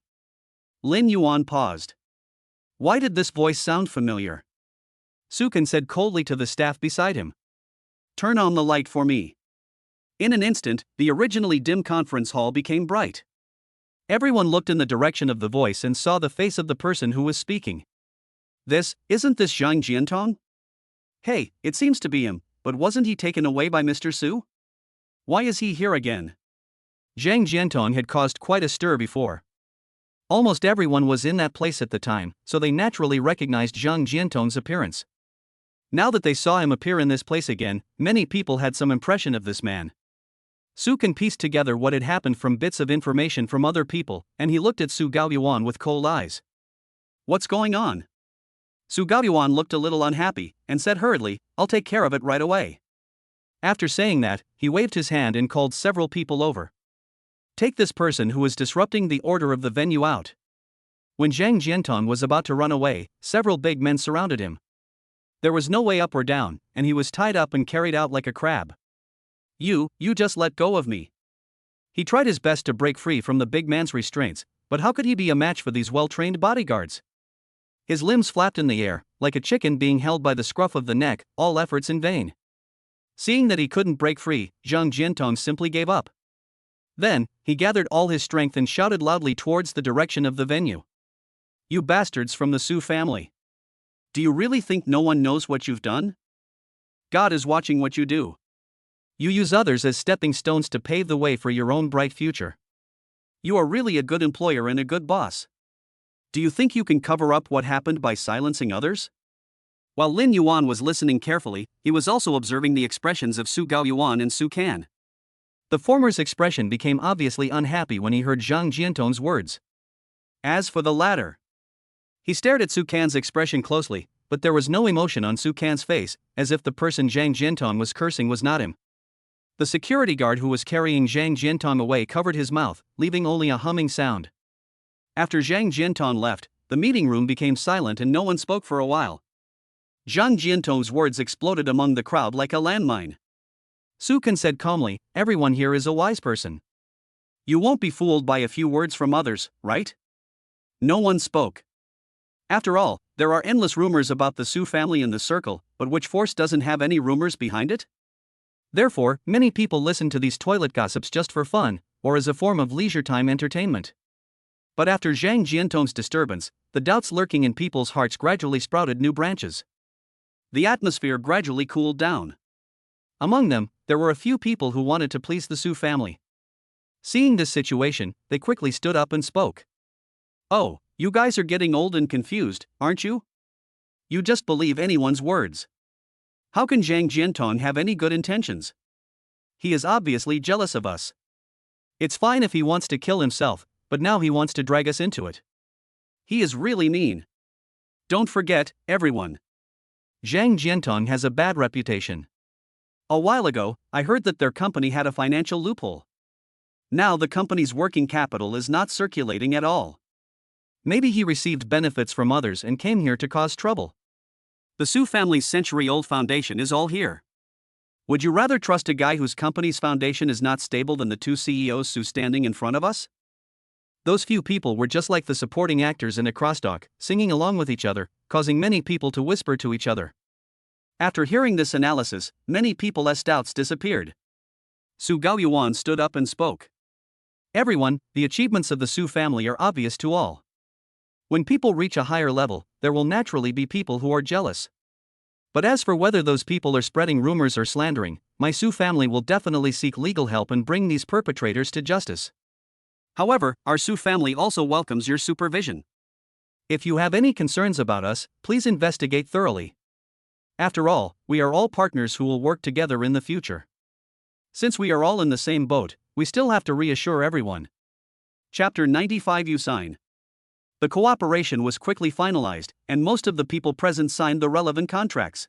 Lin Yuan paused. Why did this voice sound familiar? Su Can said coldly to the staff beside him. "Turn on the light for me." In an instant, the originally dim conference hall became bright. Everyone looked in the direction of the voice and saw the face of the person who was speaking. Isn't this Zhang Jiantong? Hey, it seems to be him, but wasn't he taken away by Mr. Su? Why is he here again? Zhang Jiantong had caused quite a stir before. Almost everyone was in that place at the time, so they naturally recognized Zhang Jiantong's appearance. Now that they saw him appear in this place again, many people had some impression of this man. Su Can pieced together what had happened from bits of information from other people, and he looked at Su Gaoyuan with cold eyes. What's going on? Su Gaoyuan looked a little unhappy, and said hurriedly, I'll take care of it right away. After saying that, he waved his hand and called several people over. Take this person who is disrupting the order of the venue out. When Zhang Jiantong was about to run away, several big men surrounded him. There was no way up or down, and he was tied up and carried out like a crab. You just let go of me. He tried his best to break free from the big man's restraints, but how could he be a match for these well-trained bodyguards? His limbs flapped in the air, like a chicken being held by the scruff of the neck, all efforts in vain. Seeing that he couldn't break free, Zhang Jiantong simply gave up. Then, he gathered all his strength and shouted loudly towards the direction of the venue. You bastards from the Su family. Do you really think no one knows what you've done? God is watching what you do. You use others as stepping stones to pave the way for your own bright future. You are really a good employer and a good boss. Do you think you can cover up what happened by silencing others? While Lin Yuan was listening carefully, he was also observing the expressions of Su Gaoyuan and Su Can. The former's expression became obviously unhappy when he heard Zhang Jiantong's words. As for the latter, he stared at Su Can's expression closely, but there was no emotion on Su Can's face, as if the person Zhang Jiantong was cursing was not him. The security guard who was carrying Zhang Jiantong away covered his mouth, leaving only a humming sound. After Zhang Jiantong left, the meeting room became silent and no one spoke for a while. Zhang Jiantong's words exploded among the crowd like a landmine. Su Can said calmly, everyone here is a wise person. You won't be fooled by a few words from others, right? No one spoke. After all, there are endless rumors about the Su family in the circle, but which force doesn't have any rumors behind it? Therefore, many people listen to these toilet gossips just for fun, or as a form of leisure time entertainment. But after Zhang Jiantong's disturbance, the doubts lurking in people's hearts gradually sprouted new branches. The atmosphere gradually cooled down. Among them, there were a few people who wanted to please the Su family. Seeing this situation, they quickly stood up and spoke. Oh, you guys are getting old and confused, aren't you? You just believe anyone's words. How can Zhang Jiantong have any good intentions? He is obviously jealous of us. It's fine if he wants to kill himself, but now he wants to drag us into it. He is really mean. Don't forget, everyone. Zhang Jiantong has a bad reputation. A while ago, I heard that their company had a financial loophole. Now the company's working capital is not circulating at all. Maybe he received benefits from others and came here to cause trouble. The Su family's century-old foundation is all here. Would you rather trust a guy whose company's foundation is not stable than the two CEOs Su standing in front of us? Those few people were just like the supporting actors in a crosstalk, singing along with each other, causing many people to whisper to each other. After hearing this analysis, many people's doubts disappeared. Su Gaoyuan stood up and spoke. Everyone, the achievements of the Su family are obvious to all. When people reach a higher level, there will naturally be people who are jealous. But as for whether those people are spreading rumors or slandering, my Su family will definitely seek legal help and bring these perpetrators to justice. However, our Su family also welcomes your supervision. If you have any concerns about us, please investigate thoroughly. After all, we are all partners who will work together in the future. Since we are all in the same boat, we still have to reassure everyone. Chapter 95. You sign. The cooperation was quickly finalized, and most of the people present signed the relevant contracts.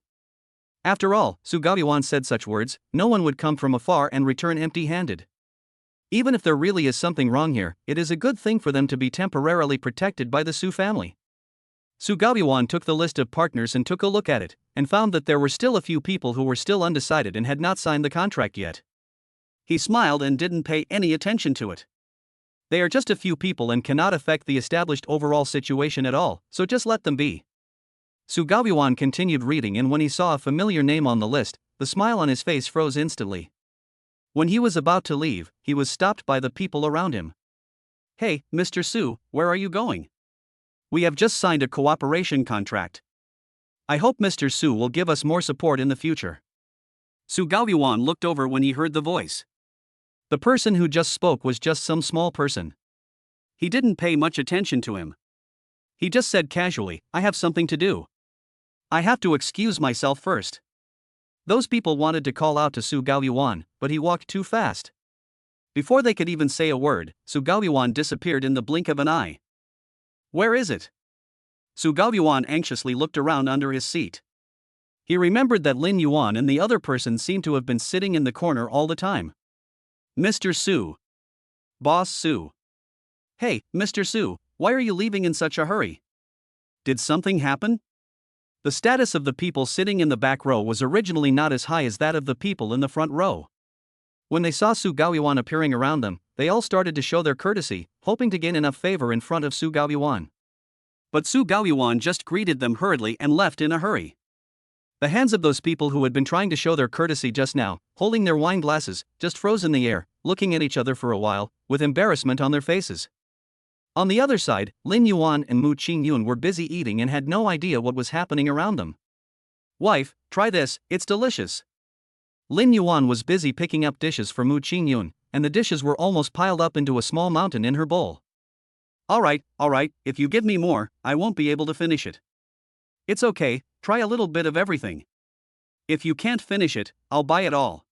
After all, Su Gaoyuan said such words, no one would come from afar and return empty-handed. Even if there really is something wrong here, it is a good thing for them to be temporarily protected by the Su family. Su Gaoyuan took the list of partners and took a look at it, and found that there were still a few people who were still undecided and had not signed the contract yet. He smiled and didn't pay any attention to it. They are just a few people and cannot affect the established overall situation at all, so just let them be. Su Gaoyuan continued reading, and when he saw a familiar name on the list, the smile on his face froze instantly. When he was about to leave, he was stopped by the people around him. Hey, Mr. Su, where are you going? We have just signed a cooperation contract. I hope Mr. Su will give us more support in the future. Su Gaoyuan looked over when he heard the voice. The person who just spoke was just some small person. He didn't pay much attention to him. He just said casually, I have something to do. I have to excuse myself first. Those people wanted to call out to Su Gaoyuan, but he walked too fast. Before they could even say a word, Su Gaoyuan disappeared in the blink of an eye. Where is it? Su Gaoyuan anxiously looked around under his seat. He remembered that Lin Yuan and the other person seemed to have been sitting in the corner all the time. Mr. Su. Boss Su. Hey, Mr. Su, why are you leaving in such a hurry? Did something happen? The status of the people sitting in the back row was originally not as high as that of the people in the front row. When they saw Su Gaoyuan appearing around them, they all started to show their courtesy, hoping to gain enough favor in front of Su Gaoyuan. But Su Gaoyuan just greeted them hurriedly and left in a hurry. The hands of those people who had been trying to show their courtesy just now, holding their wine glasses, just froze in the air, looking at each other for a while, with embarrassment on their faces. On the other side, Lin Yuan and Mu Ching Yun were busy eating and had no idea what was happening around them. Wife, try this, it's delicious. Lin Yuan was busy picking up dishes for Mu Ching Yun, and the dishes were almost piled up into a small mountain in her bowl. Alright, if you give me more, I won't be able to finish it. It's okay, try a little bit of everything. If you can't finish it, I'll buy it all.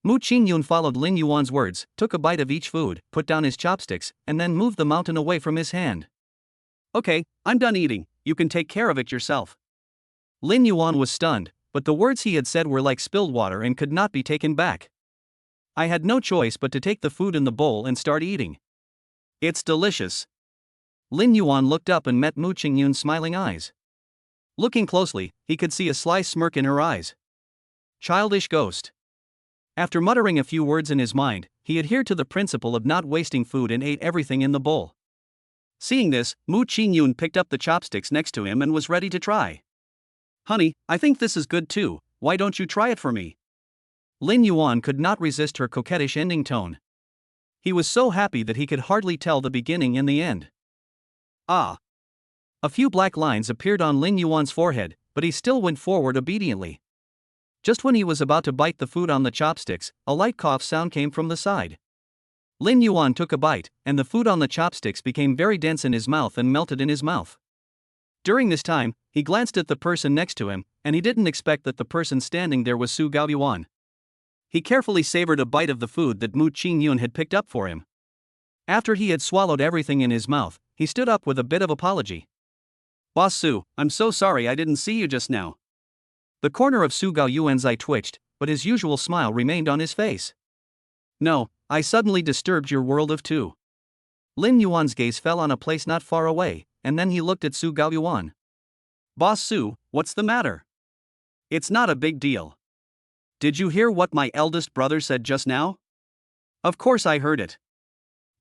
Mu Ching Yun followed Lin Yuan's words, took a bite of each food, put down his chopsticks, and then moved the mountain away from his hand. Okay, I'm done eating, you can take care of it yourself. Lin Yuan was stunned, but the words he had said were like spilled water and could not be taken back. I had no choice but to take the food in the bowl and start eating. It's delicious. Lin Yuan looked up and met Mu Ching Yun's smiling eyes. Looking closely, he could see a sly smirk in her eyes. Childish ghost. After muttering a few words in his mind, he adhered to the principle of not wasting food and ate everything in the bowl. Seeing this, Mu Ching Yun picked up the chopsticks next to him and was ready to try. Honey, I think this is good too, why don't you try it for me? Lin Yuan could not resist her coquettish ending tone. He was so happy that he could hardly tell the beginning and the end. Ah! A few black lines appeared on Lin Yuan's forehead, but he still went forward obediently. Just when he was about to bite the food on the chopsticks, a light cough sound came from the side. Lin Yuan took a bite, and the food on the chopsticks became very dense in his mouth and melted in his mouth. During this time, he glanced at the person next to him, and he didn't expect that the person standing there was Su Gaoyuan. He carefully savored a bite of the food that Mu Ching Yun had picked up for him. After he had swallowed everything in his mouth, he stood up with a bit of apology. Boss Su, I'm so sorry I didn't see you just now. The corner of Su Gaoyuan's eye twitched, but his usual smile remained on his face. No, I suddenly disturbed your world of two. Lin Yuan's gaze fell on a place not far away, and then he looked at Su Gaoyuan. Boss Su, what's the matter? It's not a big deal. Did you hear what my eldest brother said just now? Of course I heard it.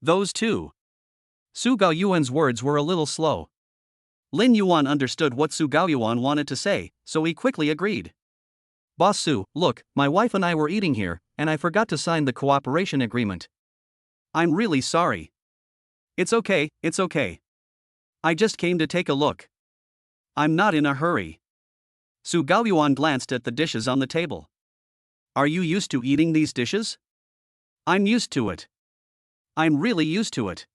Those two. Su Gaoyuan's words were a little slow. Lin Yuan understood what Su Gaoyuan wanted to say, so he quickly agreed. Boss Su, look, my wife and I were eating here, and I forgot to sign the cooperation agreement. I'm really sorry. It's okay. I just came to take a look. I'm not in a hurry. Su Gaoyuan glanced at the dishes on the table. Are you used to eating these dishes? I'm used to it. I'm really used to it.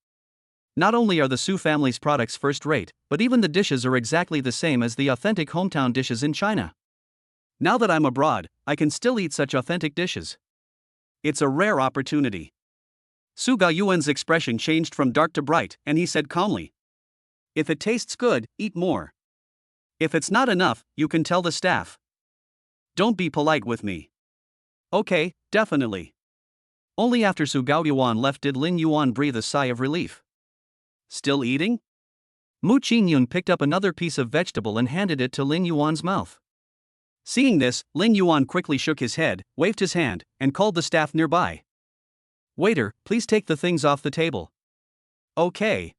Not only are the Su family's products first rate, but even the dishes are exactly the same as the authentic hometown dishes in China. Now that I'm abroad, I can still eat such authentic dishes. It's a rare opportunity. Su Gaoyuan's expression changed from dark to bright, and he said calmly. If it tastes good, eat more. If it's not enough, you can tell the staff. Don't be polite with me. Okay, definitely. Only after Su Gaoyuan left did Lin Yuan breathe a sigh of relief. Still eating? Mu Ching Yun picked up another piece of vegetable and handed it to Lin Yuan's mouth. Seeing this, Lin Yuan quickly shook his head, waved his hand, and called the staff nearby. Waiter, please take the things off the table. Okay.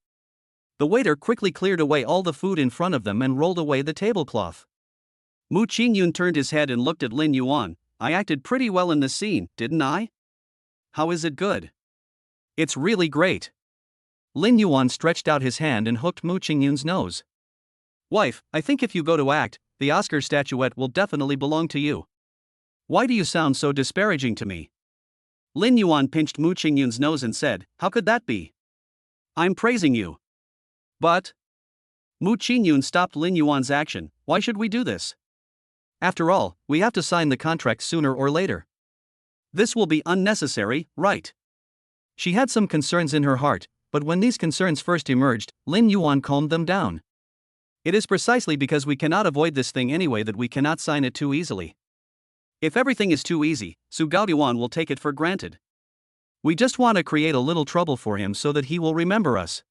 The waiter quickly cleared away all the food in front of them and rolled away the tablecloth. Mu Ching Yun turned his head and looked at Lin Yuan. I acted pretty well in this scene, didn't I? How is it good? It's really great. Lin Yuan stretched out his hand and hooked Mu Ching Yun's nose. Wife, I think if you go to act, the Oscar statuette will definitely belong to you. Why do you sound so disparaging to me? Lin Yuan pinched Mu Ching Yun's nose and said, how could that be? I'm praising you. But... Mu Ching Yun stopped Lin Yuan's action. Why should we do this? After all, we have to sign the contract sooner or later. This will be unnecessary, right? She had some concerns in her heart, but when these concerns first emerged, Lin Yuan calmed them down. It is precisely because we cannot avoid this thing anyway that we cannot sign it too easily. If everything is too easy, Su Gaoyuan will take it for granted. We just want to create a little trouble for him so that he will remember us.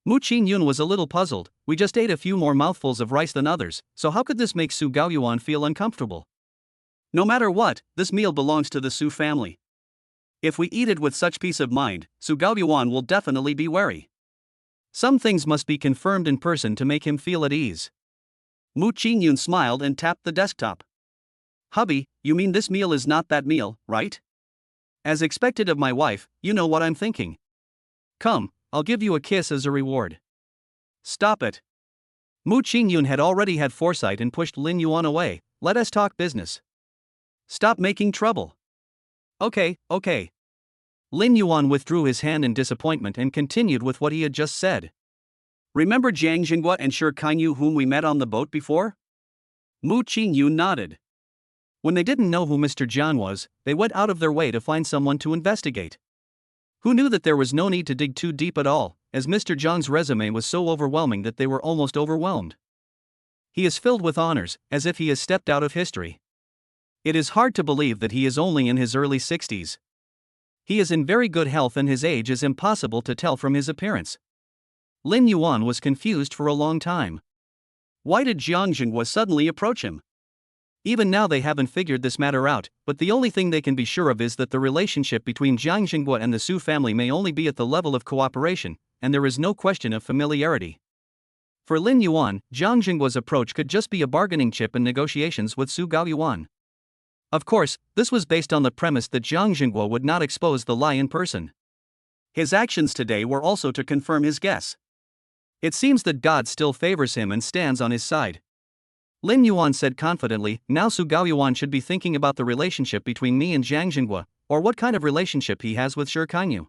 Mu Ching Yun was a little puzzled. We just ate a few more mouthfuls of rice than others, so how could this make Su Gaoyuan feel uncomfortable? No matter what, this meal belongs to the Su family. If we eat it with such peace of mind, Su Gaoyuan will definitely be wary. Some things must be confirmed in person to make him feel at ease. Mu Ching Yun smiled and tapped the desktop. Hubby, you mean this meal is not that meal, right? As expected of my wife, you know what I'm thinking. Come, I'll give you a kiss as a reward. Stop it. Mu Ching Yun had already had foresight and pushed Lin Yuan away. Let us talk business. Stop making trouble. Okay. Lin Yuan withdrew his hand in disappointment and continued with what he had just said. Remember Jiang Jinghua and Shi Kainyu whom we met on the boat before? Mu Ching Yun nodded. When they didn't know who Mr. Jian was, they went out of their way to find someone to investigate. Who knew that there was no need to dig too deep at all, as Mr. Jiang's resume was so overwhelming that they were almost overwhelmed. He is filled with honors, as if he has stepped out of history. It is hard to believe that he is only in his early 60s. He is in very good health and his age is impossible to tell from his appearance. Lin Yuan was confused for a long time. Why did Jiang Jinghua suddenly approach him? Even now they haven't figured this matter out, but the only thing they can be sure of is that the relationship between Jiang Jinghua and the Su family may only be at the level of cooperation, and there is no question of familiarity. For Lin Yuan, Jiang Jinghua's approach could just be a bargaining chip in negotiations with Su Gaoyuan. Of course, this was based on the premise that Jiang Jinghua would not expose the lie in person. His actions today were also to confirm his guess. It seems that God still favors him and stands on his side. Lin Yuan said confidently, now Su Gaoyuan should be thinking about the relationship between me and Jiang Jinghua, or what kind of relationship he has with Shi Kainyu.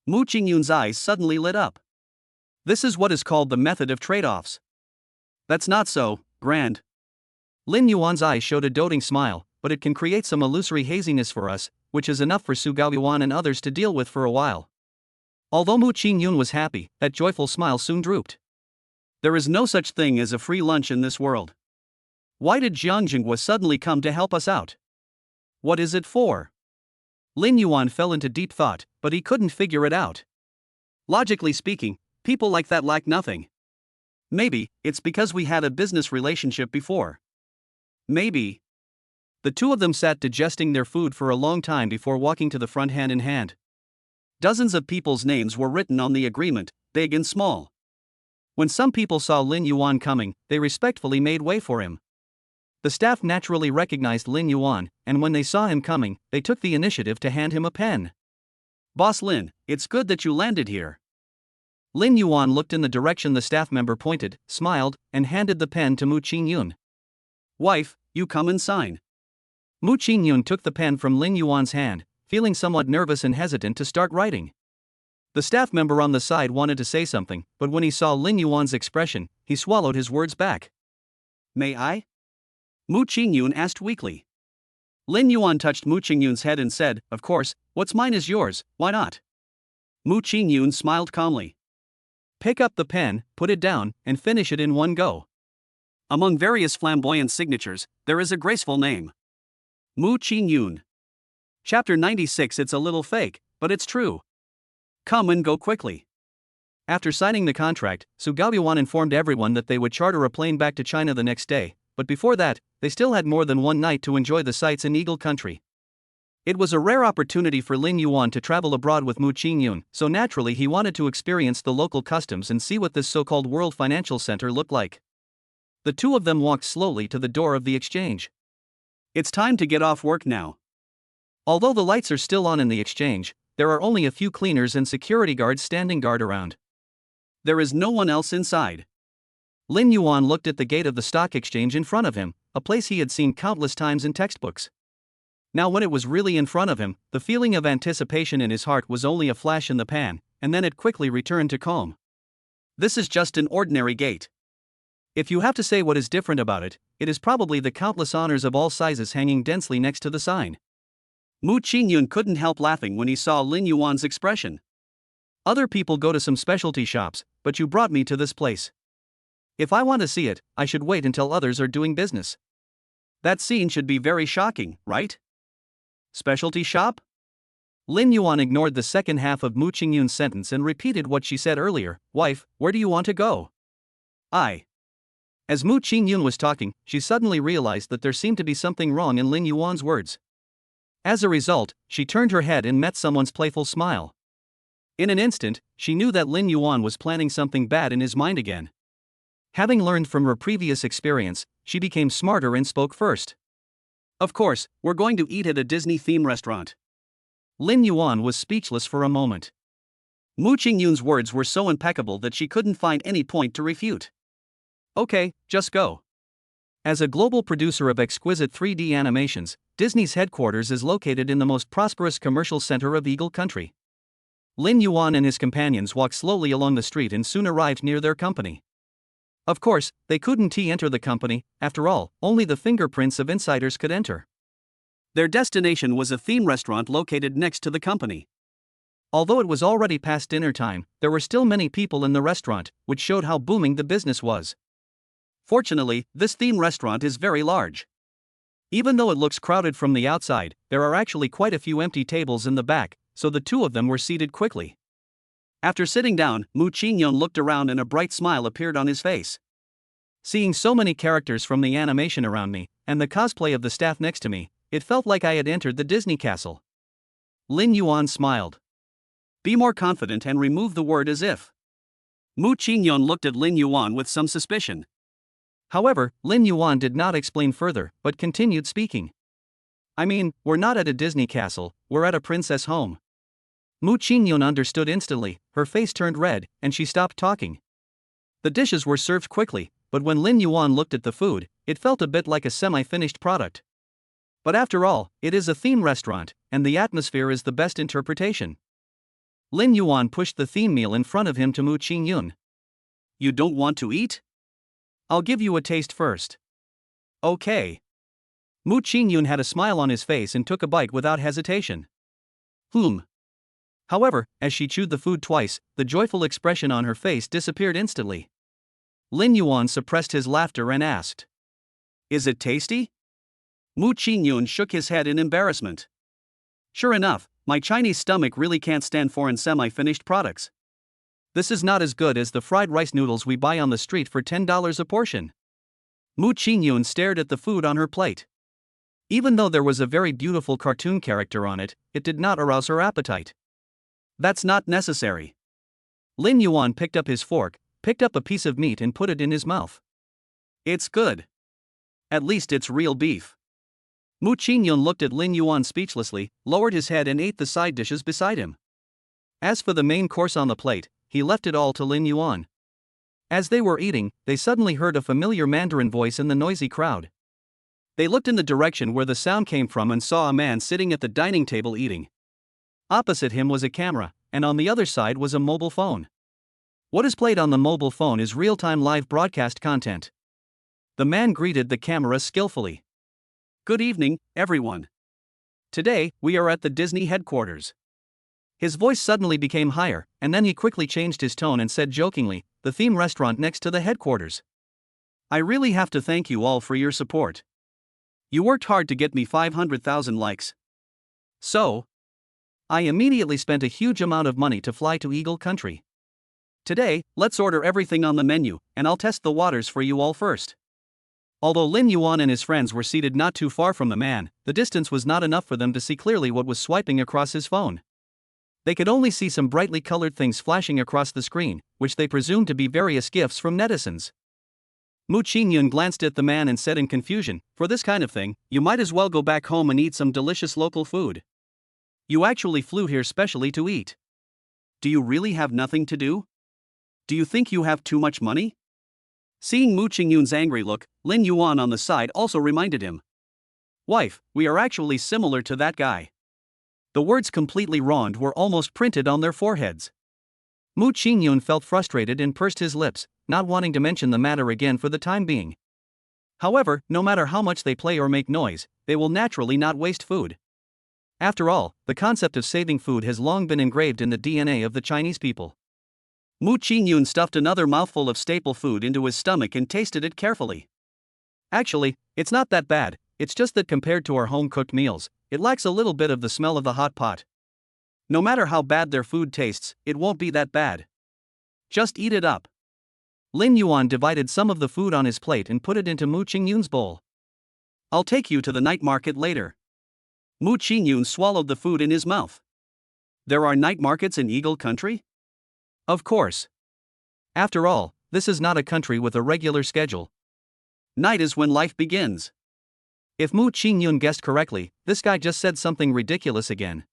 Mu Ching Yun's eyes suddenly lit up. This is what is called the method of trade-offs. That's not so, Grand. Lin Yuan's eyes showed a doting smile, but it can create some illusory haziness for us, which is enough for Su Gaoyuan and others to deal with for a while. Although Mu Ching Yun was happy, that joyful smile soon drooped. There is no such thing as a free lunch in this world. Why did Jiang Jinghua suddenly come to help us out? What is it for? Lin Yuan fell into deep thought, but he couldn't figure it out. Logically speaking, people like that lack nothing. Maybe it's because we had a business relationship before. Maybe. The two of them sat digesting their food for a long time before walking to the front hand in hand. Dozens of people's names were written on the agreement, big and small. When some people saw Lin Yuan coming, they respectfully made way for him. The staff naturally recognized Lin Yuan, and when they saw him coming, they took the initiative to hand him a pen. Boss Lin, it's good that you landed here. Lin Yuan looked in the direction the staff member pointed, smiled, and handed the pen to Mu Ching Yun. Wife, you come and sign. Mu Ching Yun took the pen from Lin Yuan's hand, feeling somewhat nervous and hesitant to start writing. The staff member on the side wanted to say something, but when he saw Lin Yuan's expression, he swallowed his words back. May I? Mu Ching Yun asked weakly. Lin Yuan touched Mu Ching Yun's head and said, of course, what's mine is yours, why not? Mu Ching Yun smiled calmly. Pick up the pen, put it down, and finish it in one go. Among various flamboyant signatures, there is a graceful name. Mu Ching Yun. Chapter 96. It's a little fake, but it's true. Come and go quickly. After signing the contract, Su Gaoyuan informed everyone that they would charter a plane back to China the next day, but before that, they still had more than one night to enjoy the sights in Eagle Country. It was a rare opportunity for Lin Yuan to travel abroad with Mu Ching Yun, so naturally he wanted to experience the local customs and see what this so-called World Financial Center looked like. The two of them walked slowly to the door of the exchange. It's time to get off work now. Although the lights are still on in the exchange, there are only a few cleaners and security guards standing guard around. There is no one else inside. Lin Yuan looked at the gate of the stock exchange in front of him, a place he had seen countless times in textbooks. Now when it was really in front of him, the feeling of anticipation in his heart was only a flash in the pan, and then it quickly returned to calm. This is just an ordinary gate. If you have to say what is different about it, it is probably the countless honors of all sizes hanging densely next to the sign. Mu Ching Yun couldn't help laughing when he saw Lin Yuan's expression. Other people go to some specialty shops, but you brought me to this place. If I want to see it, I should wait until others are doing business. That scene should be very shocking, right? Specialty shop? Lin Yuan ignored the second half of Mu Ching Yun's sentence and repeated what she said earlier. Wife, where do you want to go? As Mu Ching Yun was talking, she suddenly realized that there seemed to be something wrong in Lin Yuan's words. As a result, she turned her head and met someone's playful smile. In an instant, she knew that Lin Yuan was planning something bad in his mind again. Having learned from her previous experience, she became smarter and spoke first. Of course, we're going to eat at a Disney-themed restaurant. Lin Yuan was speechless for a moment. Mu Ching Yun's words were so impeccable that she couldn't find any point to refute. Okay, just go. As a global producer of exquisite 3D animations, Disney's headquarters is located in the most prosperous commercial center of Eagle Country. Lin Yuan and his companions walked slowly along the street and soon arrived near their company. Of course, they couldn't enter the company, after all, only the fingerprints of insiders could enter. Their destination was a theme restaurant located next to the company. Although it was already past dinner time, there were still many people in the restaurant, which showed how booming the business was. Fortunately, this theme restaurant is very large. Even though it looks crowded from the outside, there are actually quite a few empty tables in the back, so the two of them were seated quickly. After sitting down, Mu Ching Yun looked around and a bright smile appeared on his face. Seeing so many characters from the animation around me, and the cosplay of the staff next to me, it felt like I had entered the Disney castle. Lin Yuan smiled. Be more confident and remove the word as if. Mu Ching Yun looked at Lin Yuan with some suspicion. However, Lin Yuan did not explain further, but continued speaking. I mean, we're not at a Disney castle, we're at a princess home. Mu Ching Yun understood instantly, her face turned red, and she stopped talking. The dishes were served quickly, but when Lin Yuan looked at the food, it felt a bit like a semi-finished product. But after all, it is a theme restaurant, and the atmosphere is the best interpretation. Lin Yuan pushed the theme meal in front of him to Mu Ching Yun. You don't want to eat? I'll give you a taste first. Okay. Mu Ching Yun had a smile on his face and took a bite without hesitation. However, as she chewed the food twice, the joyful expression on her face disappeared instantly. Lin Yuan suppressed his laughter and asked, Is it tasty? Mu Ching Yun shook his head in embarrassment. Sure enough, my Chinese stomach really can't stand foreign semi-finished products. This is not as good as the fried rice noodles we buy on the street for $10 a portion. Mu Ching Yun stared at the food on her plate. Even though there was a very beautiful cartoon character on it, it did not arouse her appetite. That's not necessary. Lin Yuan picked up his fork, picked up a piece of meat and put it in his mouth. It's good. At least it's real beef. Mu Ching Yun looked at Lin Yuan speechlessly, lowered his head and ate the side dishes beside him. As for the main course on the plate, he left it all to Lin Yuan. As they were eating, they suddenly heard a familiar Mandarin voice in the noisy crowd. They looked in the direction where the sound came from and saw a man sitting at the dining table eating. Opposite him was a camera, and on the other side was a mobile phone. What is played on the mobile phone is real-time live broadcast content. The man greeted the camera skillfully. Good evening, everyone. Today, we are at the Disney headquarters. His voice suddenly became higher, and then he quickly changed his tone and said jokingly, the theme restaurant next to the headquarters. I really have to thank you all for your support. You worked hard to get me 500,000 likes. So, I immediately spent a huge amount of money to fly to Eagle Country. Today, let's order everything on the menu, and I'll test the waters for you all first. Although Lin Yuan and his friends were seated not too far from the man, the distance was not enough for them to see clearly what was swiping across his phone. They could only see some brightly colored things flashing across the screen, which they presumed to be various gifts from netizens. Mu Ching Yun glanced at the man and said in confusion, for this kind of thing, you might as well go back home and eat some delicious local food. You actually flew here specially to eat. Do you really have nothing to do? Do you think you have too much money? Seeing Mu Ching Yun's angry look, Lin Yuan on the side also reminded him. Wife, we are actually similar to that guy. The words completely wronged were almost printed on their foreheads. Mu Ching Yun felt frustrated and pursed his lips, not wanting to mention the matter again for the time being. However, no matter how much they play or make noise, they will naturally not waste food. After all, the concept of saving food has long been engraved in the DNA of the Chinese people. Mu Ching Yun stuffed another mouthful of staple food into his stomach and tasted it carefully. Actually, it's not that bad, it's just that compared to our home-cooked meals, it lacks a little bit of the smell of the hot pot. No matter how bad their food tastes, it won't be that bad. Just eat it up. Lin Yuan divided some of the food on his plate and put it into Mu Ching Yun's bowl. I'll take you to the night market later. Mu Ching Yun swallowed the food in his mouth. There are night markets in Eagle Country? Of course. After all, this is not a country with a regular schedule. Night is when life begins. If Mu Ching Yun guessed correctly, this guy just said something ridiculous again.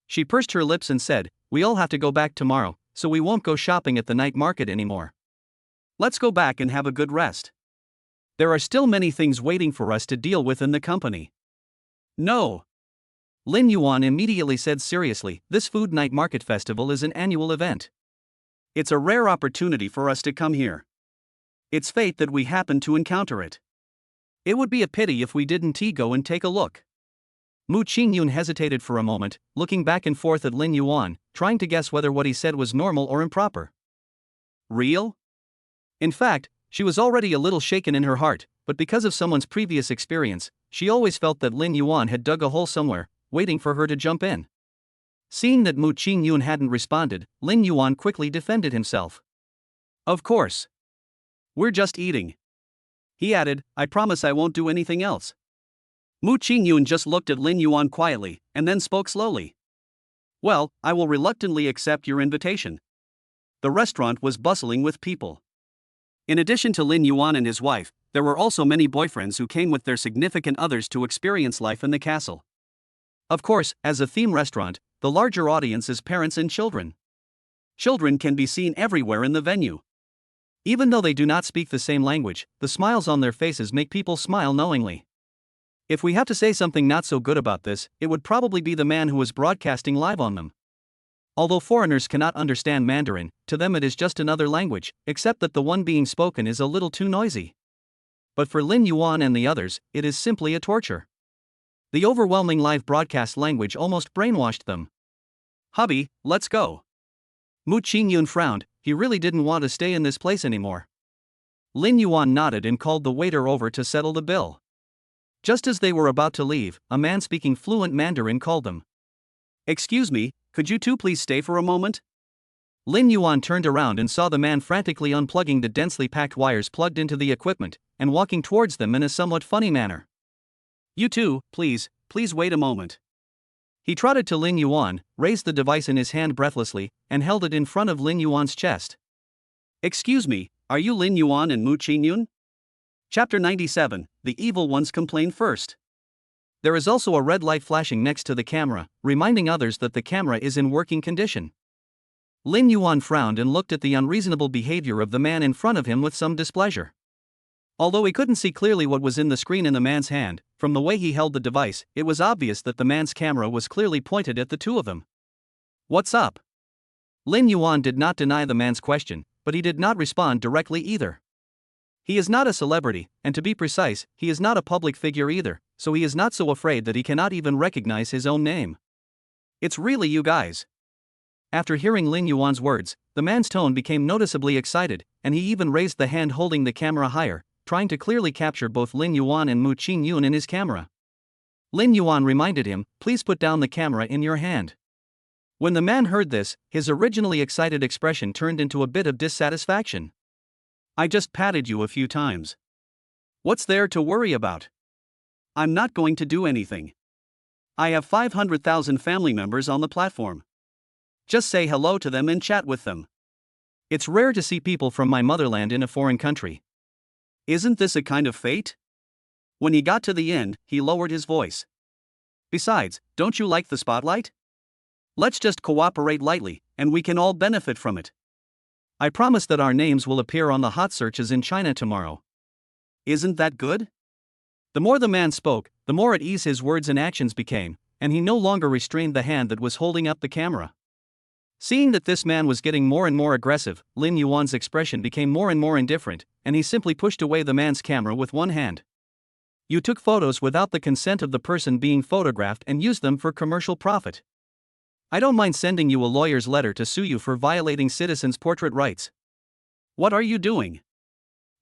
She pursed her lips and said, "We all have to go back tomorrow, so we won't go shopping at the night market anymore. Let's go back and have a good rest. There are still many things waiting for us to deal with in the company." No. Lin Yuan immediately said seriously, "This food night market festival is an annual event. It's a rare opportunity for us to come here. It's fate that we happen to encounter it. It would be a pity if we didn't go and take a look." Mu Ching Yun hesitated for a moment, looking back and forth at Lin Yuan, trying to guess whether what he said was normal or improper. Real? In fact, she was already a little shaken in her heart, but because of someone's previous experience, she always felt that Lin Yuan had dug a hole somewhere, waiting for her to jump in. Seeing that Mu Ching Yun hadn't responded, Lin Yuan quickly defended himself. "Of course. We're just eating." He added, "I promise I won't do anything else." Mu Ching Yun just looked at Lin Yuan quietly, and then spoke slowly. "Well, I will reluctantly accept your invitation." The restaurant was bustling with people. In addition to Lin Yuan and his wife, there were also many boyfriends who came with their significant others to experience life in the castle. Of course, as a theme restaurant, the larger audience is parents and children. Children can be seen everywhere in the venue. Even though they do not speak the same language, the smiles on their faces make people smile knowingly. If we have to say something not so good about this, it would probably be the man who is broadcasting live on them. Although foreigners cannot understand Mandarin, to them it is just another language, except that the one being spoken is a little too noisy. But for Lin Yuan and the others, it is simply a torture. The overwhelming live broadcast language almost brainwashed them. "Hubby, let's go." Mu Ching Yun frowned, he really didn't want to stay in this place anymore. Lin Yuan nodded and called the waiter over to settle the bill. Just as they were about to leave, a man speaking fluent Mandarin called them. "Excuse me, could you two please stay for a moment?" Lin Yuan turned around and saw the man frantically unplugging the densely packed wires plugged into the equipment, and walking towards them in a somewhat funny manner. "You two, please wait a moment." He trotted to Lin Yuan, raised the device in his hand breathlessly, and held it in front of Lin Yuan's chest. "Excuse me, are you Lin Yuan and Mu Ching Yun?" Chapter 97, The Evil Ones Complain First. There is also a red light flashing next to the camera, reminding others that the camera is in working condition. Lin Yuan frowned and looked at the unreasonable behavior of the man in front of him with some displeasure. Although he couldn't see clearly what was in the screen in the man's hand, from the way he held the device, it was obvious that the man's camera was clearly pointed at the two of them. "What's up?" Lin Yuan did not deny the man's question, but he did not respond directly either. He is not a celebrity, and to be precise, he is not a public figure either, so he is not so afraid that he cannot even recognize his own name. "It's really you guys." After hearing Lin Yuan's words, the man's tone became noticeably excited, and he even raised the hand holding the camera higher, trying to clearly capture both Lin Yuan and Mu Ching Yun in his camera. Lin Yuan reminded him, "Please put down the camera in your hand." When the man heard this, his originally excited expression turned into a bit of dissatisfaction. "I just patted you a few times. What's there to worry about? I'm not going to do anything. I have 500,000 family members on the platform. Just say hello to them and chat with them. It's rare to see people from my motherland in a foreign country. Isn't this a kind of fate?" When he got to the end, he lowered his voice. "Besides, don't you like the spotlight? Let's just cooperate lightly, and we can all benefit from it. I promise that our names will appear on the hot searches in China tomorrow. Isn't that good?" The more the man spoke, the more at ease his words and actions became, and he no longer restrained the hand that was holding up the camera. Seeing that this man was getting more and more aggressive, Lin Yuan's expression became more and more indifferent, and he simply pushed away the man's camera with one hand. "You took photos without the consent of the person being photographed and used them for commercial profit. I don't mind sending you a lawyer's letter to sue you for violating citizens' portrait rights. What are you doing?"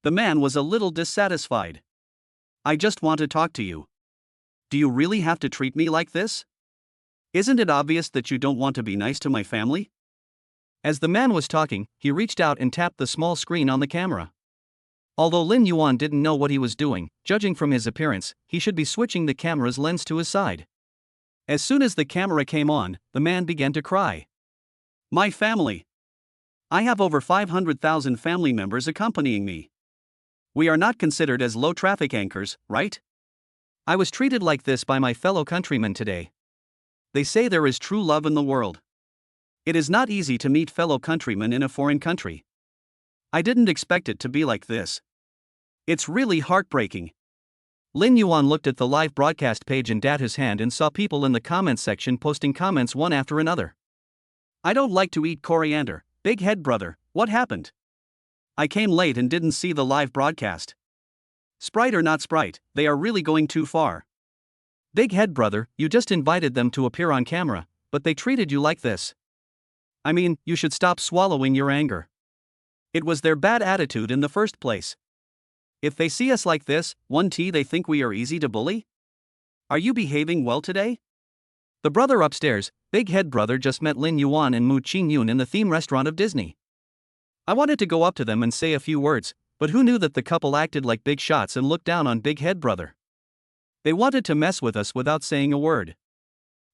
The man was a little dissatisfied. "I just want to talk to you. Do you really have to treat me like this? Isn't it obvious that you don't want to be nice to my family? As the man was talking, he reached out and tapped the small screen on the camera. Although Lin Yuan didn't know what he was doing, judging from his appearance, he should be switching the camera's lens to his side. As soon as the camera came on, the man began to cry. My family. I have over 500,000 family members accompanying me. We are not considered as low-traffic anchors, right? I was treated like this by my fellow countrymen today. They say there is true love in the world. It is not easy to meet fellow countrymen in a foreign country. I didn't expect it to be like this. It's really heartbreaking. Lin Yuan looked at the live broadcast page in Datu's hand and saw people in the comments section posting comments one after another. I don't like to eat coriander, big head brother, what happened? I came late and didn't see the live broadcast. Sprite or not Sprite, they are really going too far. Big head brother, you just invited them to appear on camera, but they treated you like this. I mean, you should stop swallowing your anger. It was their bad attitude in the first place. If they see us like this, they think we are easy to bully? Are you behaving well today? The brother upstairs, big head brother, just met Lin Yuan and Mu Ching Yun in the theme restaurant of Disney. I wanted to go up to them and say a few words, but who knew that the couple acted like big shots and looked down on big head brother? They wanted to mess with us without saying a word.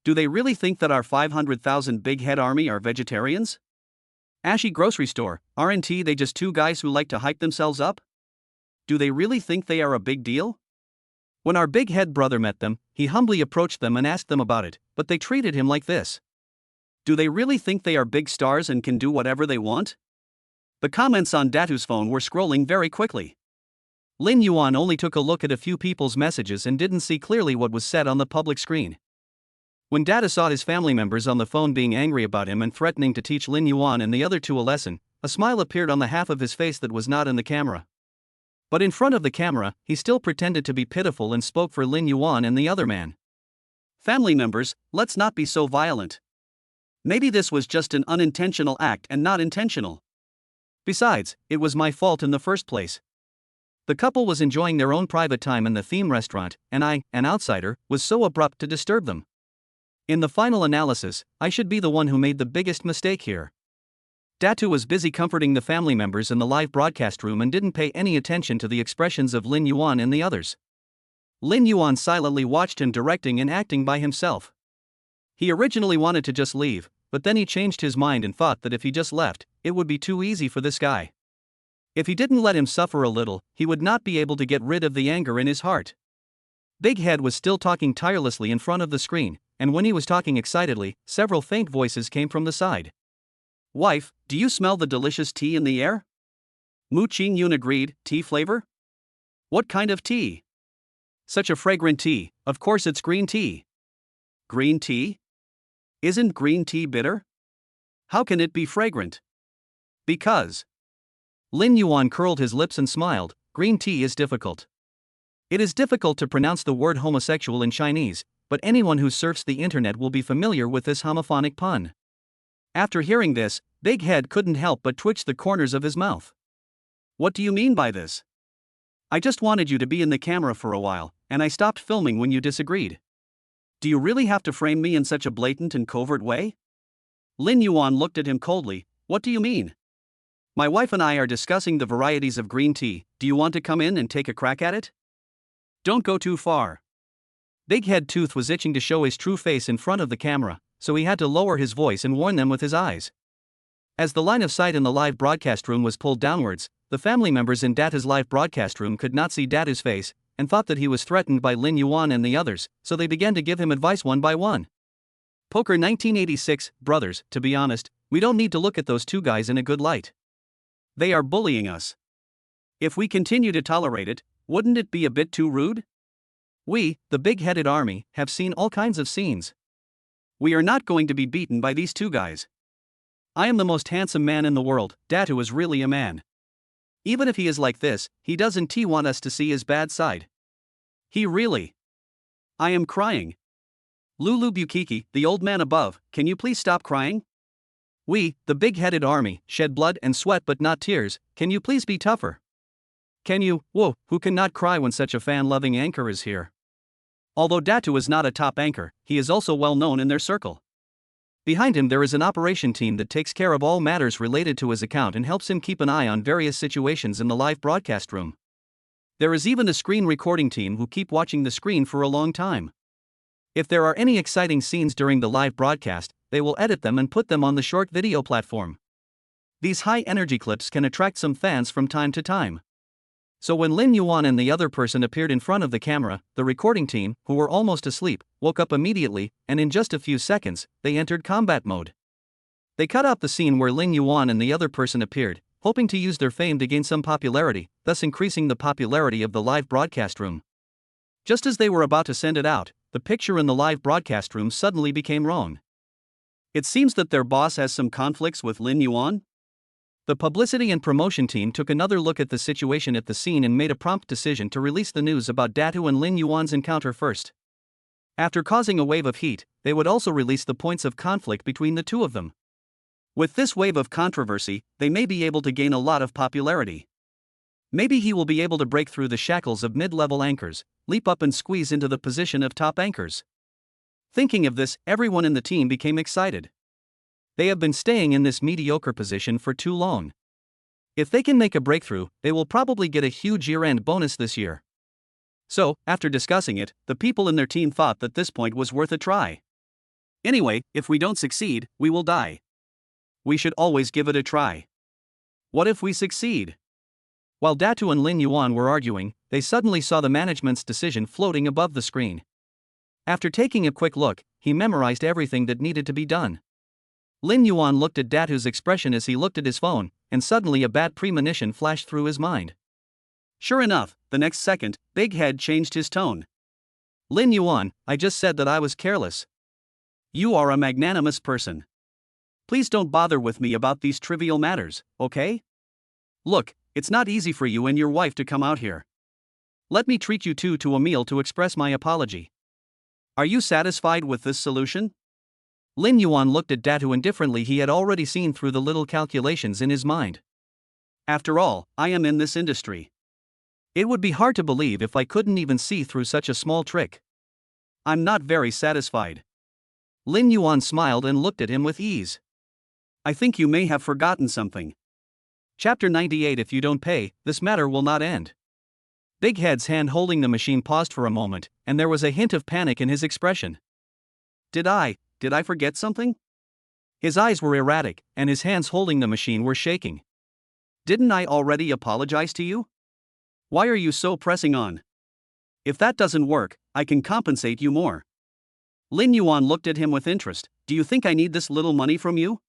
Do they really think that our 500,000 big head army are vegetarians? Ashy grocery store, aren't they just two guys who like to hype themselves up? Do they really think they are a big deal? When our big head brother met them, he humbly approached them and asked them about it, but they treated him like this. Do they really think they are big stars and can do whatever they want? The comments on Datu's phone were scrolling very quickly. Lin Yuan only took a look at a few people's messages and didn't see clearly what was said on the public screen. When Datu saw his family members on the phone being angry about him and threatening to teach Lin Yuan and the other two a lesson, a smile appeared on the half of his face that was not in the camera. But in front of the camera, he still pretended to be pitiful and spoke for Lin Yuan and the other man. Family members, let's not be so violent. Maybe this was just an unintentional act and not intentional. Besides, it was my fault in the first place. The couple was enjoying their own private time in the theme restaurant, and I, an outsider, was so abrupt to disturb them. In the final analysis, I should be the one who made the biggest mistake here. Datu was busy comforting the family members in the live broadcast room and didn't pay any attention to the expressions of Lin Yuan and the others. Lin Yuan silently watched him directing and acting by himself. He originally wanted to just leave, but then he changed his mind and thought that if he just left, it would be too easy for this guy. If he didn't let him suffer a little, he would not be able to get rid of the anger in his heart. Big Head was still talking tirelessly in front of the screen, and when he was talking excitedly, several faint voices came from the side. Wife, do you smell the delicious tea in the air? Mu Ching Yun agreed, tea flavor? What kind of tea? Such a fragrant tea, of course it's green tea. Green tea? Isn't green tea bitter? How can it be fragrant? Because. Lin Yuan curled his lips and smiled, green tea is difficult. It is difficult to pronounce the word homosexual in Chinese, but anyone who surfs the internet will be familiar with this homophonic pun. After hearing this, Big Head couldn't help but twitch the corners of his mouth. What do you mean by this? I just wanted you to be in the camera for a while, and I stopped filming when you disagreed. Do you really have to frame me in such a blatant and covert way? Lin Yuan looked at him coldly, what do you mean? My wife and I are discussing the varieties of green tea, do you want to come in and take a crack at it? Don't go too far. Big Head Tooth was itching to show his true face in front of the camera, so he had to lower his voice and warn them with his eyes. As the line of sight in the live broadcast room was pulled downwards, the family members in Datu's live broadcast room could not see Datu's face, and thought that he was threatened by Lin Yuan and the others, so they began to give him advice one by one. Poker 1986, brothers, to be honest, we don't need to look at those two guys in a good light. They are bullying us. If we continue to tolerate it, wouldn't it be a bit too rude? We, the big-headed army, have seen all kinds of scenes. We are not going to be beaten by these two guys. I am the most handsome man in the world, Datu is really a man. Even if he is like this, he doesn't want us to see his bad side. He really. I am crying. Lulu Bukiki, the old man above, can you please stop crying? We, the big-headed army, shed blood and sweat but not tears, can you please be tougher? Can you, who cannot cry when such a fan-loving anchor is here? Although Datu is not a top anchor, he is also well known in their circle. Behind him there is an operation team that takes care of all matters related to his account and helps him keep an eye on various situations in the live broadcast room. There is even a screen recording team who keep watching the screen for a long time. If there are any exciting scenes during the live broadcast, they will edit them and put them on the short video platform. These high-energy clips can attract some fans from time to time. So when Lin Yuan and the other person appeared in front of the camera, the recording team, who were almost asleep, woke up immediately, and in just a few seconds, they entered combat mode. They cut out the scene where Lin Yuan and the other person appeared, hoping to use their fame to gain some popularity, thus increasing the popularity of the live broadcast room. Just as they were about to send it out, the picture in the live broadcast room suddenly became wrong. It seems that their boss has some conflicts with Lin Yuan. The publicity and promotion team took another look at the situation at the scene and made a prompt decision to release the news about Datu and Lin Yuan's encounter first. After causing a wave of heat, they would also release the points of conflict between the two of them. With this wave of controversy, they may be able to gain a lot of popularity. Maybe he will be able to break through the shackles of mid-level anchors, leap up and squeeze into the position of top anchors. Thinking of this, everyone in the team became excited. They have been staying in this mediocre position for too long. If they can make a breakthrough, they will probably get a huge year-end bonus this year. So, after discussing it, the people in their team thought that this point was worth a try. Anyway, if we don't succeed, we will die. We should always give it a try. What if we succeed? While Datu and Lin Yuan were arguing, they suddenly saw the management's decision floating above the screen. After taking a quick look, he memorized everything that needed to be done. Lin Yuan looked at Datu's expression as he looked at his phone, and suddenly a bad premonition flashed through his mind. Sure enough, the next second, Big Head changed his tone. Lin Yuan, I just said that I was careless. You are a magnanimous person. Please don't bother with me about these trivial matters, okay? Look, it's not easy for you and your wife to come out here. Let me treat you two to a meal to express my apology. Are you satisfied with this solution? Lin Yuan looked at Datu indifferently. He had already seen through the little calculations in his mind. After all, I am in this industry. It would be hard to believe if I couldn't even see through such a small trick. I'm not very satisfied. Lin Yuan smiled and looked at him with ease. I think you may have forgotten something. Chapter 98. If you don't pay, this matter will not end. Big Head's hand holding the machine paused for a moment, and there was a hint of panic in his expression. Did I forget something? His eyes were erratic, and his hands holding the machine were shaking. Didn't I already apologize to you? Why are you so pressing on? If that doesn't work, I can compensate you more. Lin Yuan looked at him with interest. Do you think I need this little money from you?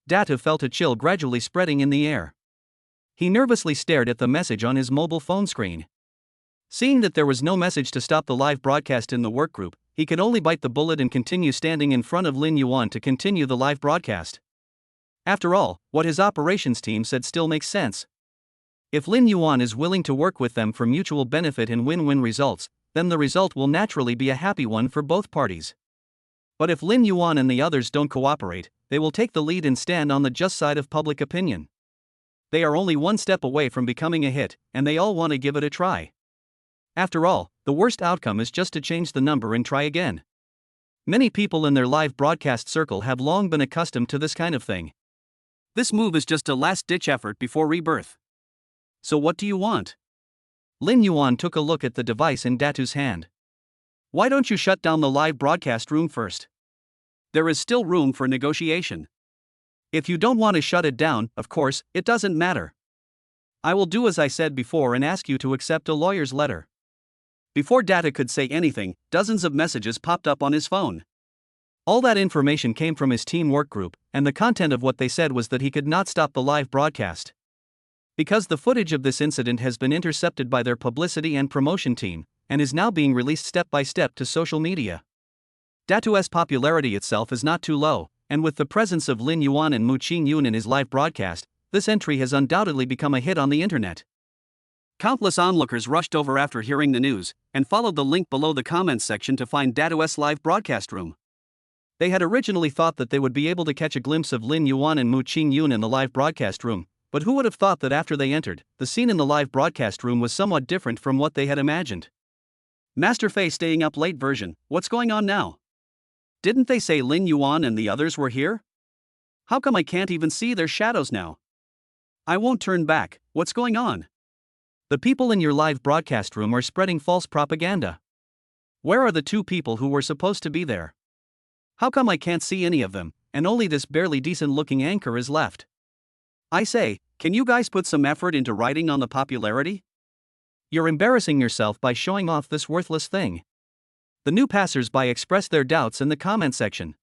Datu felt a chill gradually spreading in the air. He nervously stared at the message on his mobile phone screen. Seeing that there was no message to stop the live broadcast in the workgroup, he could only bite the bullet and continue standing in front of Lin Yuan to continue the live broadcast. After all, what his operations team said still makes sense. If Lin Yuan is willing to work with them for mutual benefit and win-win results, then the result will naturally be a happy one for both parties. But if Lin Yuan and the others don't cooperate, they will take the lead and stand on the just side of public opinion. They are only one step away from becoming a hit, and they all want to give it a try. After all, the worst outcome is just to change the number and try again. Many people in their live broadcast circle have long been accustomed to this kind of thing. This move is just a last-ditch effort before rebirth. So what do you want? Lin Yuan took a look at the device in Datu's hand. Why don't you shut down the live broadcast room first? There is still room for negotiation. If you don't want to shut it down, of course, it doesn't matter. I will do as I said before and ask you to accept a lawyer's letter. Before Datu could say anything, dozens of messages popped up on his phone. All that information came from his team work group, and the content of what they said was that he could not stop the live broadcast. Because the footage of this incident has been intercepted by their publicity and promotion team, and is now being released step by step to social media. Datu's popularity itself is not too low, and with the presence of Lin Yuan and Mu Ching Yun in his live broadcast, this entry has undoubtedly become a hit on the internet. Countless onlookers rushed over after hearing the news, and followed the link below the comments section to find Datu's live broadcast room. They had originally thought that they would be able to catch a glimpse of Lin Yuan and Mu Ching Yun in the live broadcast room, but who would have thought that after they entered, the scene in the live broadcast room was somewhat different from what they had imagined. Masterface staying up late version, what's going on now? Didn't they say Lin Yuan and the others were here? How come I can't even see their shadows now? I won't turn back, what's going on? The people in your live broadcast room are spreading false propaganda. Where are the two people who were supposed to be there? How come I can't see any of them, and only this barely decent looking anchor is left? I say, can you guys put some effort into writing on the popularity? You're embarrassing yourself by showing off this worthless thing. The new passers-by expressed their doubts in the comment section.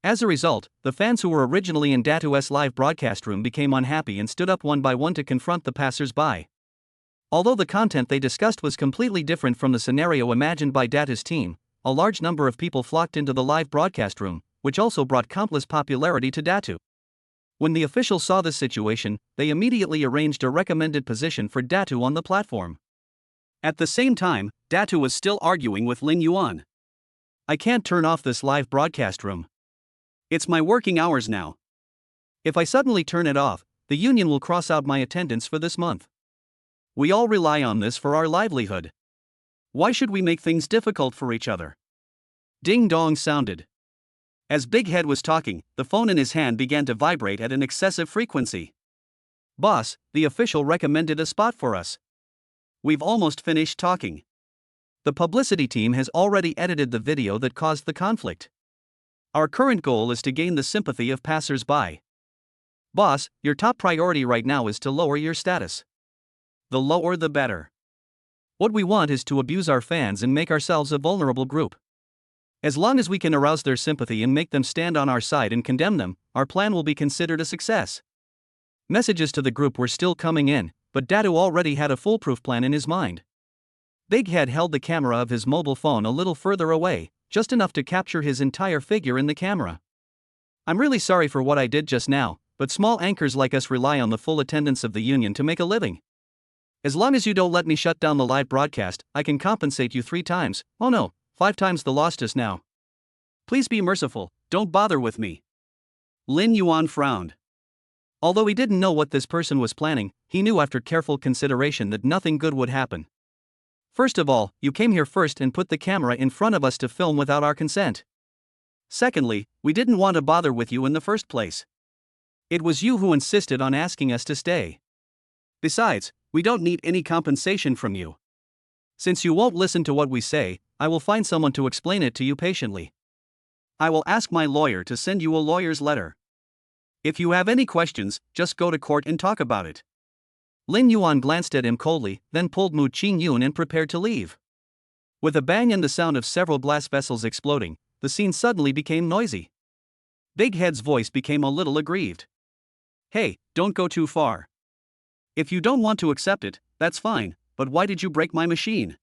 As a result, the fans who were originally in Datu's live broadcast room became unhappy and stood up one by one to confront the passers-by. Although the content they discussed was completely different from the scenario imagined by Datu's team, a large number of people flocked into the live broadcast room, which also brought countless popularity to Datu. When the officials saw this situation, they immediately arranged a recommended position for Datu on the platform. At the same time, Datu was still arguing with Lin Yuan. I can't turn off this live broadcast room. It's my working hours now. If I suddenly turn it off, the union will cross out my attendance for this month. We all rely on this for our livelihood. Why should we make things difficult for each other? Ding dong sounded. As Big Head was talking, the phone in his hand began to vibrate at an excessive frequency. Boss, the official recommended a spot for us. We've almost finished talking. The publicity team has already edited the video that caused the conflict. Our current goal is to gain the sympathy of passers-by. Boss, your top priority right now is to lower your status. The lower the better. What we want is to abuse our fans and make ourselves a vulnerable group. As long as we can arouse their sympathy and make them stand on our side and condemn them, our plan will be considered a success. Messages to the group were still coming in, but Datu already had a foolproof plan in his mind. Big Head held the camera of his mobile phone a little further away, just enough to capture his entire figure in the camera. I'm really sorry for what I did just now, but small anchors like us rely on the full attendance of the union to make a living. As long as you don't let me shut down the live broadcast, I can compensate you 3 times, oh no, 5 times the loss just now. Please be merciful, don't bother with me. Lin Yuan frowned. Although he didn't know what this person was planning, he knew after careful consideration that nothing good would happen. First of all, you came here first and put the camera in front of us to film without our consent. Secondly, we didn't want to bother with you in the first place. It was you who insisted on asking us to stay. Besides, we don't need any compensation from you. Since you won't listen to what we say, I will find someone to explain it to you patiently. I will ask my lawyer to send you a lawyer's letter. If you have any questions, just go to court and talk about it. Lin Yuan glanced at him coldly, then pulled Mu Ching Yun and prepared to leave. With a bang and the sound of several glass vessels exploding, the scene suddenly became noisy. Big Head's voice became a little aggrieved. Hey, don't go too far. If you don't want to accept it, that's fine, but why did you break my machine?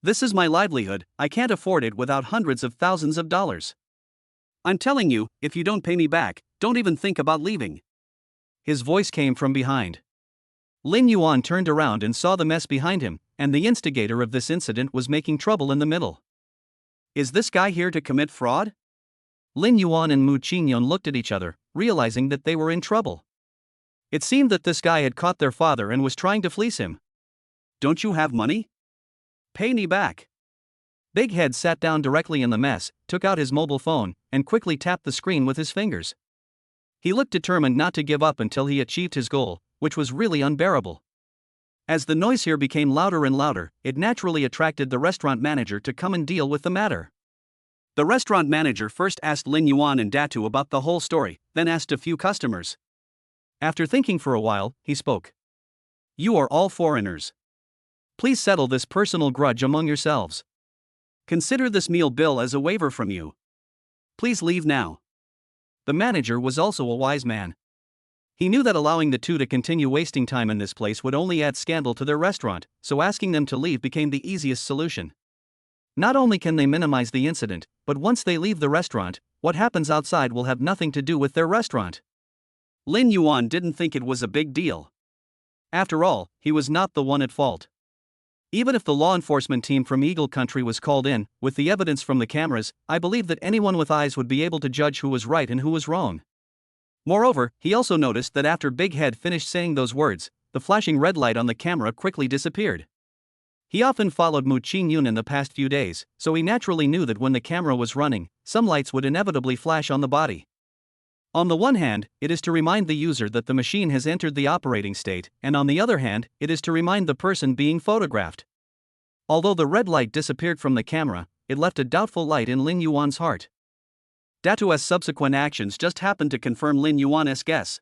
This is my livelihood, I can't afford it without hundreds of thousands of dollars. I'm telling you, if you don't pay me back, don't even think about leaving. His voice came from behind. Lin Yuan turned around and saw the mess behind him, and the instigator of this incident was making trouble in the middle. Is this guy here to commit fraud? Lin Yuan and Mu Ching Yun looked at each other, realizing that they were in trouble. It seemed that this guy had caught their father and was trying to fleece him. Don't you have money? Pay me back. Big Head sat down directly in the mess, took out his mobile phone, and quickly tapped the screen with his fingers. He looked determined not to give up until he achieved his goal, which was really unbearable. As the noise here became louder and louder, it naturally attracted the restaurant manager to come and deal with the matter. The restaurant manager first asked Lin Yuan and Datu about the whole story, then asked a few customers. After thinking for a while, he spoke. You are all foreigners. Please settle this personal grudge among yourselves. Consider this meal bill as a waiver from you. Please leave now. The manager was also a wise man. He knew that allowing the two to continue wasting time in this place would only add scandal to their restaurant, so asking them to leave became the easiest solution. Not only can they minimize the incident, but once they leave the restaurant, what happens outside will have nothing to do with their restaurant. Lin Yuan didn't think it was a big deal. After all, he was not the one at fault. Even if the law enforcement team from Eagle Country was called in, with the evidence from the cameras, I believe that anyone with eyes would be able to judge who was right and who was wrong. Moreover, he also noticed that after Big Head finished saying those words, the flashing red light on the camera quickly disappeared. He often followed Mu Ching Yun in the past few days, so he naturally knew that when the camera was running, some lights would inevitably flash on the body. On the one hand, it is to remind the user that the machine has entered the operating state, and on the other hand, it is to remind the person being photographed. Although the red light disappeared from the camera, it left a doubtful light in Lin Yuan's heart. Datu's subsequent actions just happened to confirm Lin Yuan's guess.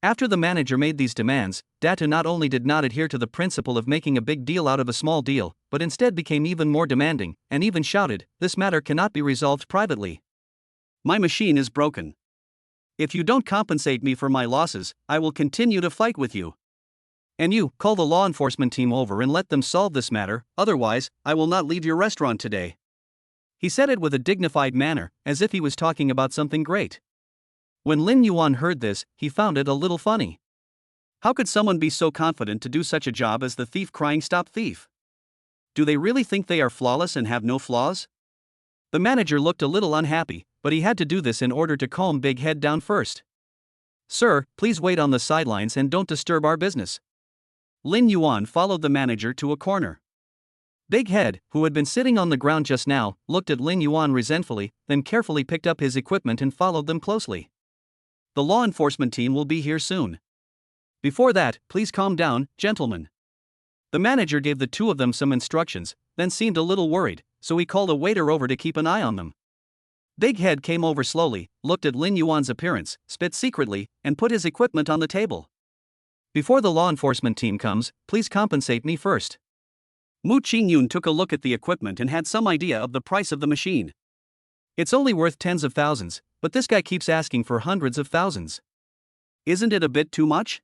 After the manager made these demands, Datu not only did not adhere to the principle of making a big deal out of a small deal, but instead became even more demanding, and even shouted, "This matter cannot be resolved privately. My machine is broken. If you don't compensate me for my losses, I will continue to fight with you. And you, call the law enforcement team over and let them solve this matter, otherwise, I will not leave your restaurant today." He said it with a dignified manner, as if he was talking about something great. When Lin Yuan heard this, he found it a little funny. How could someone be so confident to do such a job as the thief crying "Stop thief"? Do they really think they are flawless and have no flaws? The manager looked a little unhappy, but he had to do this in order to calm Big Head down first. "Sir, please wait on the sidelines and don't disturb our business." Lin Yuan followed the manager to a corner. Big Head, who had been sitting on the ground just now, looked at Lin Yuan resentfully, then carefully picked up his equipment and followed them closely. "The law enforcement team will be here soon. Before that, please calm down, gentlemen." The manager gave the two of them some instructions, then seemed a little worried, so he called a waiter over to keep an eye on them. Big Head came over slowly, looked at Lin Yuan's appearance, spit secretly, and put his equipment on the table. "Before the law enforcement team comes, please compensate me first." Mu Ching Yun took a look at the equipment and had some idea of the price of the machine. "It's only worth tens of thousands, but this guy keeps asking for hundreds of thousands. Isn't it a bit too much?"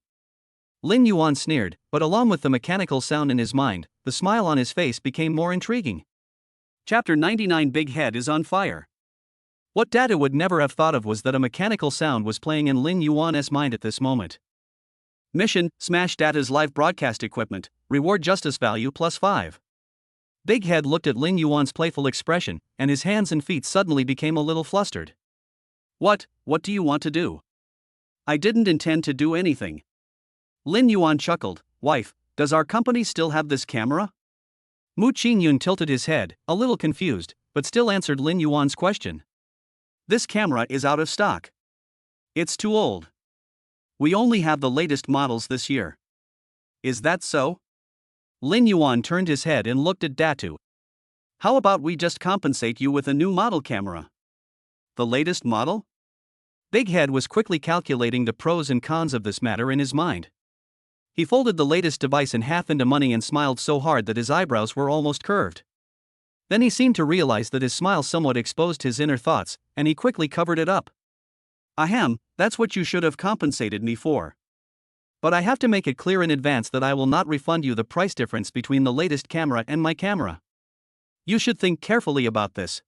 Lin Yuan sneered, but along with the mechanical sound in his mind, the smile on his face became more intriguing. Chapter 99 Big Head is on fire. What Data would never have thought of was that a mechanical sound was playing in Lin Yuan's mind at this moment. Mission: smash Data's live broadcast equipment, reward justice value +5. Big Head looked at Lin Yuan's playful expression, and his hands and feet suddenly became a little flustered. What do you want to do?" "I didn't intend to do anything." Lin Yuan chuckled. "Wife, does our company still have this camera?" Mu Ching Yun tilted his head, a little confused, but still answered Lin Yuan's question. "This camera is out of stock. It's too old. We only have the latest models this year." "Is that so?" Lin Yuan turned his head and looked at Datu. "How about we just compensate you with a new model camera?" "The latest model?" Big Head was quickly calculating the pros and cons of this matter in his mind. He folded the latest device in half into money and smiled so hard that his eyebrows were almost curved. Then he seemed to realize that his smile somewhat exposed his inner thoughts, and he quickly covered it up. "Ahem, that's what you should have compensated me for. But I have to make it clear in advance that I will not refund you the price difference between the latest camera and my camera. You should think carefully about this."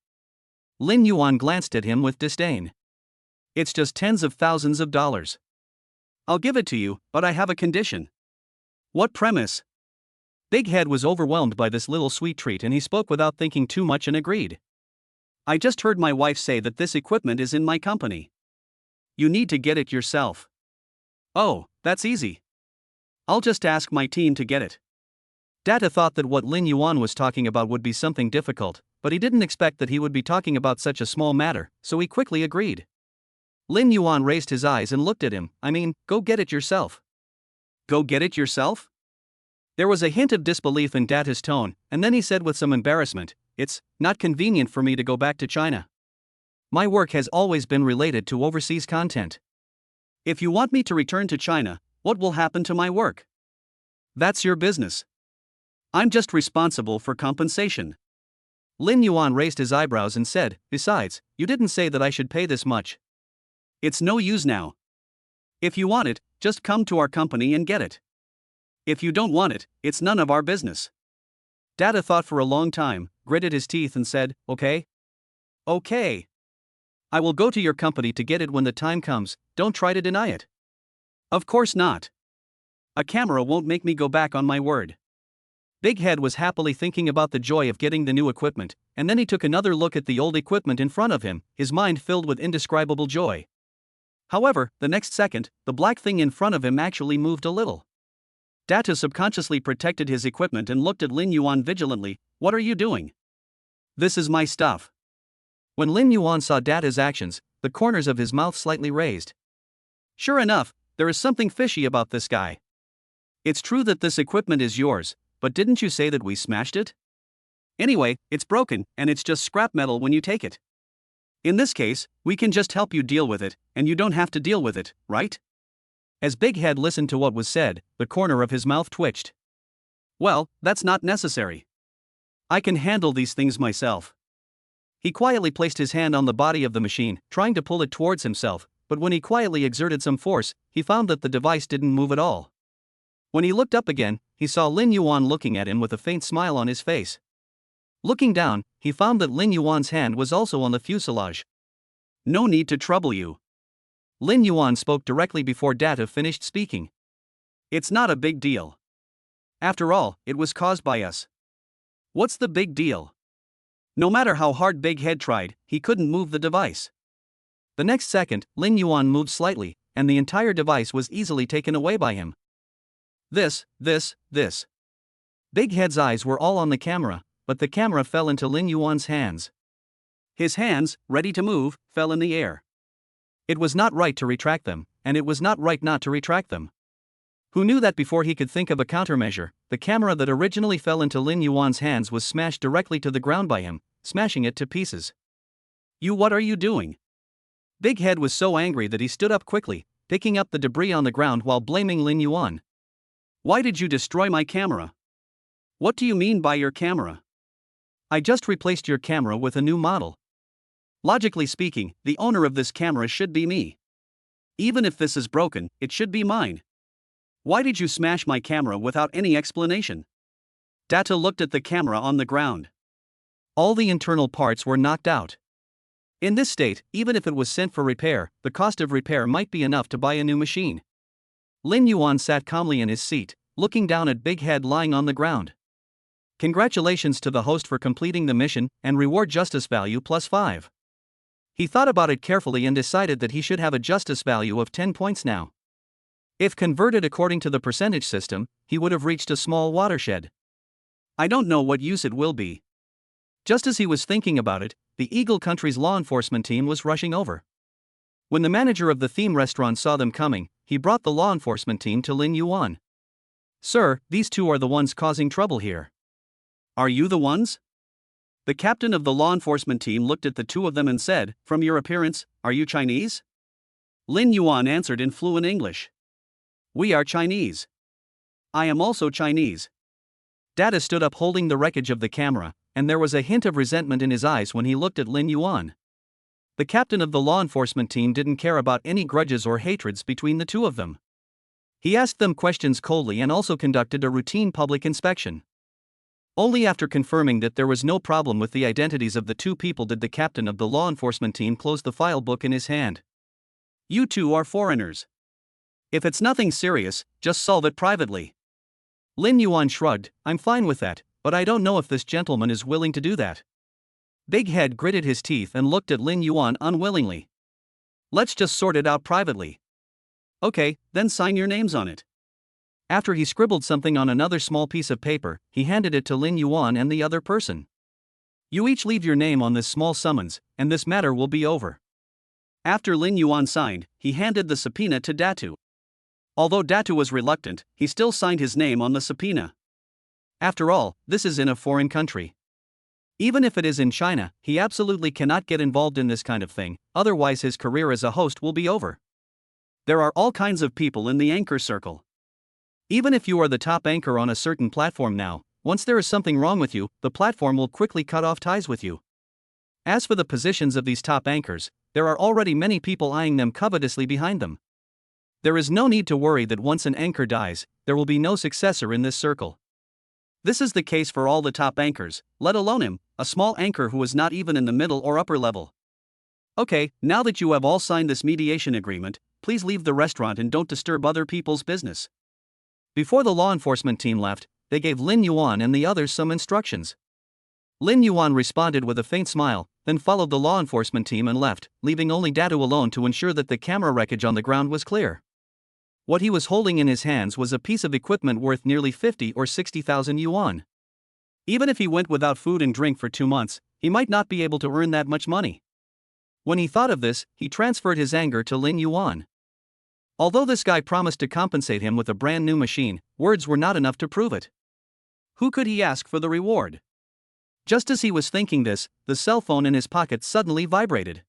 Lin Yuan glanced at him with disdain. "It's just tens of thousands of dollars. I'll give it to you, but I have a condition." "What premise?" Big Head was overwhelmed by this little sweet treat and he spoke without thinking too much and agreed. "I just heard my wife say that this equipment is in my company. You need to get it yourself." "Oh, that's easy. I'll just ask my team to get it." Data thought that what Lin Yuan was talking about would be something difficult, but he didn't expect that he would be talking about such a small matter, so he quickly agreed. Lin Yuan raised his eyes and looked at him. "I mean, go get it yourself." "Go get it yourself?" There was a hint of disbelief in Data's tone, and then he said with some embarrassment, "It's not convenient for me to go back to China. My work has always been related to overseas content. If you want me to return to China, what will happen to my work? That's your business. I'm just responsible for compensation." Lin Yuan raised his eyebrows and said, "Besides, you didn't say that I should pay this much. It's no use now. If you want it, just come to our company and get it. If you don't want it, it's none of our business." Data thought for a long time, gritted his teeth and said, "Okay. Okay. I will go to your company to get it when the time comes, don't try to deny it." "Of course not. A camera won't make me go back on my word." Big Head was happily thinking about the joy of getting the new equipment, and then he took another look at the old equipment in front of him, his mind filled with indescribable joy. However, the next second, the black thing in front of him actually moved a little. Data subconsciously protected his equipment and looked at Lin Yuan vigilantly. What are you doing? This is my stuff. When Lin Yuan saw Data's actions, the corners of his mouth slightly raised. Sure enough, there is something fishy about this guy. It's true that this equipment is yours, but didn't you say that we smashed it? Anyway, it's broken, and it's just scrap metal when you take it. In this case, we can just help you deal with it, and you don't have to deal with it, right? As Big Head listened to what was said, the corner of his mouth twitched. Well, that's not necessary. I can handle these things myself. He quietly placed his hand on the body of the machine, trying to pull it towards himself, but when he quietly exerted some force, he found that the device didn't move at all. When he looked up again, he saw Lin Yuan looking at him with a faint smile on his face. Looking down, he found that Lin Yuan's hand was also on the fuselage. No need to trouble you. Lin Yuan spoke directly before Data finished speaking. It's not a big deal. After all, it was caused by us. What's the big deal? No matter how hard Big Head tried, he couldn't move the device. The next second, Lin Yuan moved slightly, and the entire device was easily taken away by him. This. Big Head's eyes were all on the camera, but the camera fell into Lin Yuan's hands. His hands, ready to move, fell in the air. It was not right to retract them, and it was not right not to retract them. Who knew that before he could think of a countermeasure, the camera that originally fell into Lin Yuan's hands was smashed directly to the ground by him, smashing it to pieces. What are you doing? Big Head was so angry that he stood up quickly, picking up the debris on the ground while blaming Lin Yuan. Why did you destroy my camera? What do you mean by your camera? I just replaced your camera with a new model. Logically speaking, the owner of this camera should be me. Even if this is broken, it should be mine. Why did you smash my camera without any explanation? Data looked at the camera on the ground. All the internal parts were knocked out. In this state, even if it was sent for repair, the cost of repair might be enough to buy a new machine. Lin Yuan sat calmly in his seat, looking down at Big Head lying on the ground. Congratulations to the host for completing the mission, and reward justice value +5. He thought about it carefully and decided that he should have a justice value of 10 points now. If converted according to the percentage system, he would have reached a small watershed. I don't know what use it will be. Just as he was thinking about it, the Eagle Country's law enforcement team was rushing over. When the manager of the theme restaurant saw them coming, he brought the law enforcement team to Lin Yuan. Sir, these two are the ones causing trouble here. Are you the ones? The captain of the law enforcement team looked at the two of them and said, From your appearance, are you Chinese? Lin Yuan answered in fluent English. We are Chinese. I am also Chinese. Data stood up holding the wreckage of the camera, and there was a hint of resentment in his eyes when he looked at Lin Yuan. The captain of the law enforcement team didn't care about any grudges or hatreds between the two of them. He asked them questions coldly and also conducted a routine public inspection. Only after confirming that there was no problem with the identities of the two people did the captain of the law enforcement team close the file book in his hand. You two are foreigners. If it's nothing serious, just solve it privately. Lin Yuan shrugged, I'm fine with that, but I don't know if this gentleman is willing to do that. Big Head gritted his teeth and looked at Lin Yuan unwillingly. Let's just sort it out privately. Okay, then sign your names on it. After he scribbled something on another small piece of paper, he handed it to Lin Yuan and the other person. You each leave your name on this small summons, and this matter will be over. After Lin Yuan signed, he handed the subpoena to Datu. Although Datu was reluctant, he still signed his name on the subpoena. After all, this is in a foreign country. Even if it is in China, he absolutely cannot get involved in this kind of thing, otherwise his career as a host will be over. There are all kinds of people in the anchor circle. Even if you are the top anchor on a certain platform now, once there is something wrong with you, the platform will quickly cut off ties with you. As for the positions of these top anchors, there are already many people eyeing them covetously behind them. There is no need to worry that once an anchor dies, there will be no successor in this circle. This is the case for all the top anchors, let alone him, a small anchor who is not even in the middle or upper level. Okay, now that you have all signed this mediation agreement, please leave the restaurant and don't disturb other people's business. Before the law enforcement team left, they gave Lin Yuan and the others some instructions. Lin Yuan responded with a faint smile, then followed the law enforcement team and left, leaving only Datu alone to ensure that the camera wreckage on the ground was clear. What he was holding in his hands was a piece of equipment worth nearly 50 or 60,000 yuan. Even if he went without food and drink for 2 months, he might not be able to earn that much money. When he thought of this, he transferred his anger to Lin Yuan. Although this guy promised to compensate him with a brand new machine, words were not enough to prove it. Who could he ask for the reward? Just as he was thinking this, the cell phone in his pocket suddenly vibrated.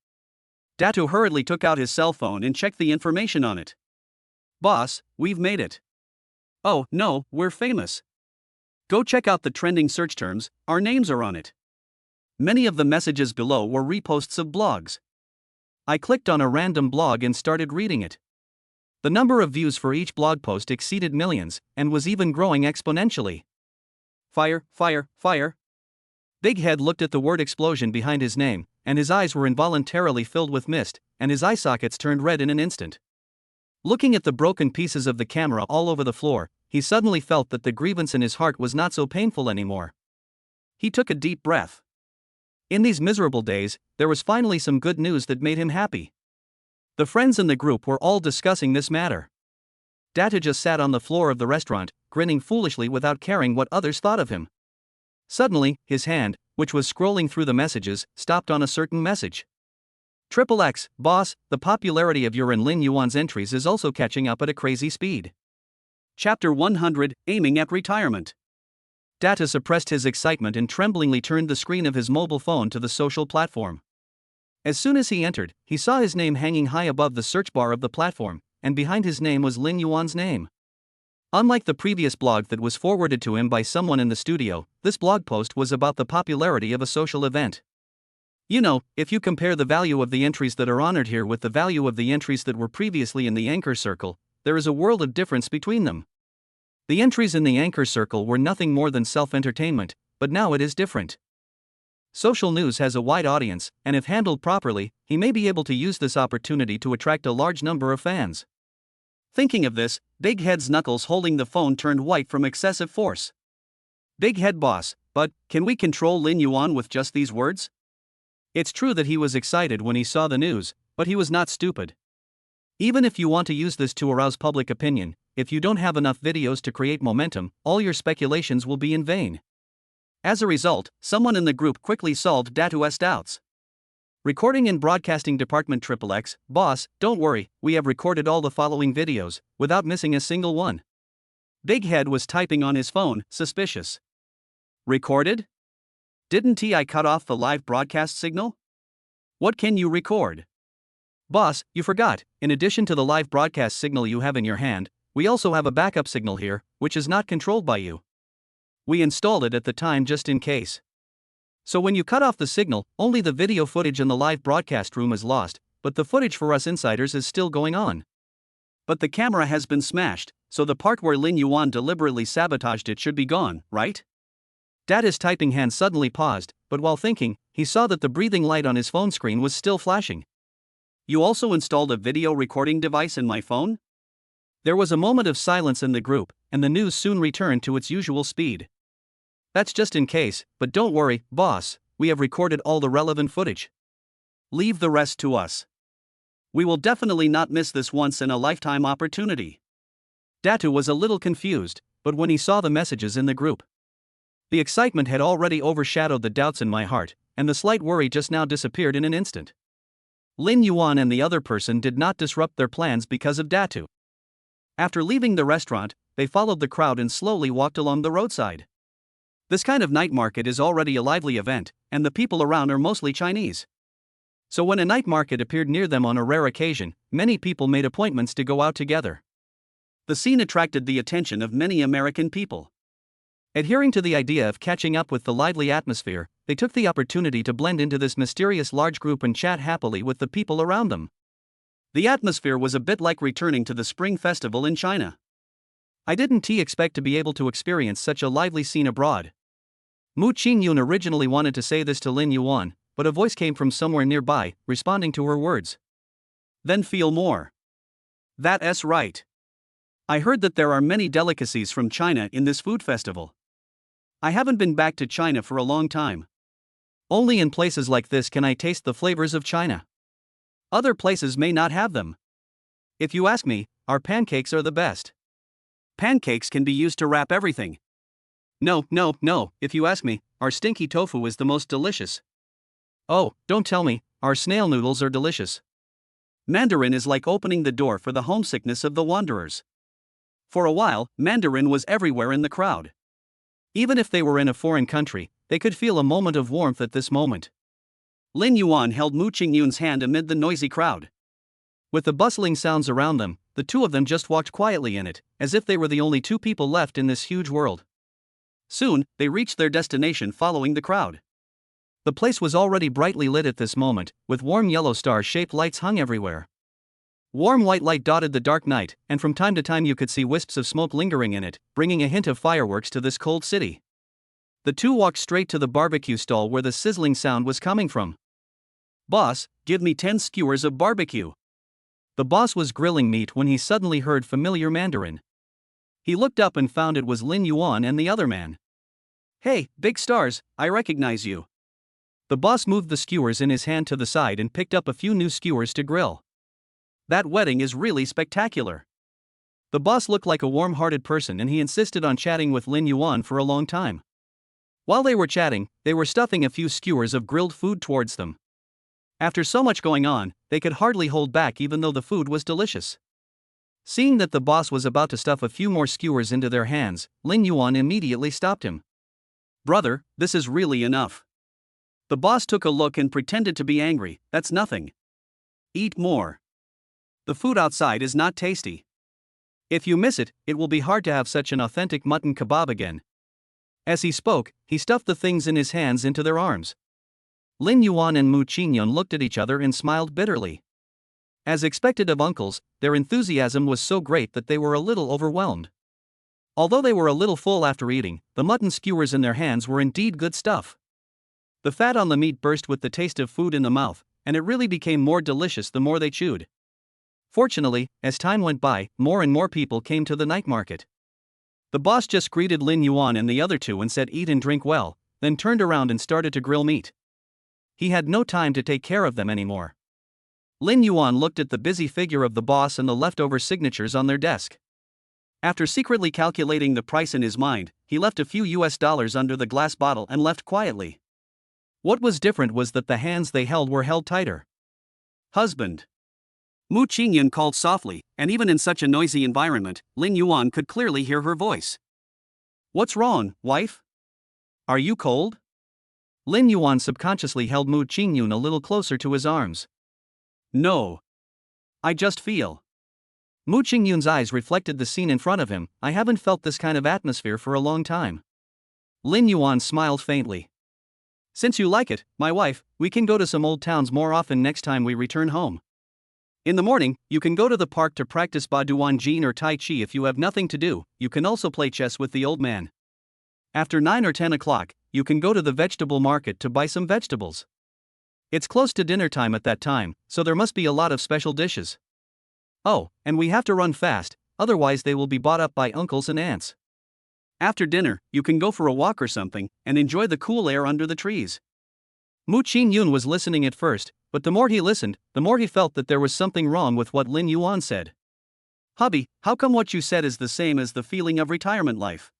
Datu hurriedly took out his cell phone and checked the information on it. "Boss, we've made it." "Oh, no, we're famous. Go check out the trending search terms, our names are on it." Many of the messages below were reposts of blogs. I clicked on a random blog and started reading it. The number of views for each blog post exceeded millions, and was even growing exponentially. Fire, fire, fire. Big Head looked at the word explosion behind his name, and his eyes were involuntarily filled with mist, and his eye sockets turned red in an instant. Looking at the broken pieces of the camera all over the floor, he suddenly felt that the grievance in his heart was not so painful anymore. He took a deep breath. In these miserable days, there was finally some good news that made him happy. The friends in the group were all discussing this matter. Data just sat on the floor of the restaurant, grinning foolishly without caring what others thought of him. Suddenly, his hand, which was scrolling through the messages, stopped on a certain message. "XXX, boss, the popularity of your and Lin Yuan's entries is also catching up at a crazy speed." Chapter 100, Aiming at Retirement. Data suppressed his excitement and tremblingly turned the screen of his mobile phone to the social platform. As soon as he entered, he saw his name hanging high above the search bar of the platform, and behind his name was Lin Yuan's name. Unlike the previous blog that was forwarded to him by someone in the studio, this blog post was about the popularity of a social event. You know, if you compare the value of the entries that are honored here with the value of the entries that were previously in the anchor circle, there is a world of difference between them. The entries in the anchor circle were nothing more than self-entertainment, but now it is different. Social news has a wide audience, and if handled properly, he may be able to use this opportunity to attract a large number of fans. Thinking of this, Big Head's knuckles holding the phone turned white from excessive force. "Big Head boss, but can we control Lin Yuan with just these words?" It's true that he was excited when he saw the news, but he was not stupid. Even if you want to use this to arouse public opinion, if you don't have enough videos to create momentum, all your speculations will be in vain. As a result, someone in the group quickly solved Datu's doubts. "Recording and Broadcasting Department XXX, boss, don't worry, we have recorded all the following videos, without missing a single one." Big Head was typing on his phone, suspicious. "Recorded? Didn't I cut off the live broadcast signal? What can you record?" "Boss, you forgot, in addition to the live broadcast signal you have in your hand, we also have a backup signal here, which is not controlled by you. We installed it at the time just in case. So when you cut off the signal, only the video footage in the live broadcast room is lost, but the footage for us insiders is still going on. But the camera has been smashed, so the part where Lin Yuan deliberately sabotaged it should be gone, right?" Data's typing hand suddenly paused, but while thinking, he saw that the breathing light on his phone screen was still flashing. "You also installed a video recording device in my phone?" There was a moment of silence in the group, and the news soon returned to its usual speed. "That's just in case, but don't worry, boss, we have recorded all the relevant footage. Leave the rest to us. We will definitely not miss this once-in-a-lifetime opportunity." Datu was a little confused, but when he saw the messages in the group, the excitement had already overshadowed the doubts in my heart, and the slight worry just now disappeared in an instant. Lin Yuan and the other person did not disrupt their plans because of Datu. After leaving the restaurant, they followed the crowd and slowly walked along the roadside. This kind of night market is already a lively event, and the people around are mostly Chinese. So when a night market appeared near them on a rare occasion, many people made appointments to go out together. The scene attracted the attention of many American people. Adhering to the idea of catching up with the lively atmosphere, they took the opportunity to blend into this mysterious large group and chat happily with the people around them. The atmosphere was a bit like returning to the Spring Festival in China. I didn't expect to be able to experience such a lively scene abroad. Mu Ching Yun originally wanted to say this to Lin Yuan, but a voice came from somewhere nearby, responding to her words. "Then feel more. That's right. I heard that there are many delicacies from China in this food festival. I haven't been back to China for a long time. Only in places like this can I taste the flavors of China. Other places may not have them. If you ask me, our pancakes are the best. Pancakes can be used to wrap everything. No, if you ask me, our stinky tofu is the most delicious. Oh, don't tell me, our snail noodles are delicious. Mandarin is like opening the door for the homesickness of the wanderers. For a while, Mandarin was everywhere in the crowd. Even if they were in a foreign country, they could feel a moment of warmth at this moment. Lin Yuan held Mu Ching Yun's hand amid the noisy crowd. With the bustling sounds around them, the two of them just walked quietly in it, as if they were the only two people left in this huge world. Soon, they reached their destination following the crowd. The place was already brightly lit at this moment, with warm yellow star-shaped lights hung everywhere. Warm white light dotted the dark night, and from time to time you could see wisps of smoke lingering in it, bringing a hint of fireworks to this cold city. The two walked straight to the barbecue stall where the sizzling sound was coming from. "Boss, give me 10 skewers of barbecue." The boss was grilling meat when he suddenly heard familiar Mandarin. He looked up and found it was Lin Yuan and the other man. "Hey, big stars, I recognize you." The boss moved the skewers in his hand to the side and picked up a few new skewers to grill. "That wedding is really spectacular." The boss looked like a warm-hearted person and he insisted on chatting with Lin Yuan for a long time. While they were chatting, they were stuffing a few skewers of grilled food towards them. After so much going on, they could hardly hold back even though the food was delicious. Seeing that the boss was about to stuff a few more skewers into their hands, Lin Yuan immediately stopped him. "Brother, this is really enough." The boss took a look and pretended to be angry. "That's nothing. Eat more. The food outside is not tasty. If you miss it, it will be hard to have such an authentic mutton kebab again." As he spoke, he stuffed the things in his hands into their arms. Lin Yuan and Mu Ching Yun looked at each other and smiled bitterly. As expected of uncles, their enthusiasm was so great that they were a little overwhelmed. Although they were a little full after eating, the mutton skewers in their hands were indeed good stuff. The fat on the meat burst with the taste of food in the mouth, and it really became more delicious the more they chewed. Fortunately, as time went by, more and more people came to the night market. The boss just greeted Lin Yuan and the other two and said eat and drink well, then turned around and started to grill meat. He had no time to take care of them anymore. Lin Yuan looked at the busy figure of the boss and the leftover signatures on their desk. After secretly calculating the price in his mind, he left a few US dollars under the glass bottle and left quietly. What was different was that the hands they held were held tighter. "Husband." Mu Ching Yun called softly, and even in such a noisy environment, Lin Yuan could clearly hear her voice. "What's wrong, wife? Are you cold?" Lin Yuan subconsciously held Mu Ching Yun a little closer to his arms. "No. I just feel." Mu Ching Yun's eyes reflected the scene in front of him. "I haven't felt this kind of atmosphere for a long time." Lin Yuan smiled faintly. "Since you like it, my wife, we can go to some old towns more often next time we return home. In the morning, you can go to the park to practice Baduan Jin or Tai Chi if you have nothing to do. You can also play chess with the old man. After 9 or 10 o'clock, you can go to the vegetable market to buy some vegetables. It's close to dinner time at that time, so there must be a lot of special dishes. Oh, and we have to run fast, otherwise they will be bought up by uncles and aunts. After dinner, you can go for a walk or something, and enjoy the cool air under the trees." Mu Ching Yun was listening at first, but the more he listened, the more he felt that there was something wrong with what Lin Yuan said. "Hubby, how come what you said is the same as the feeling of retirement life?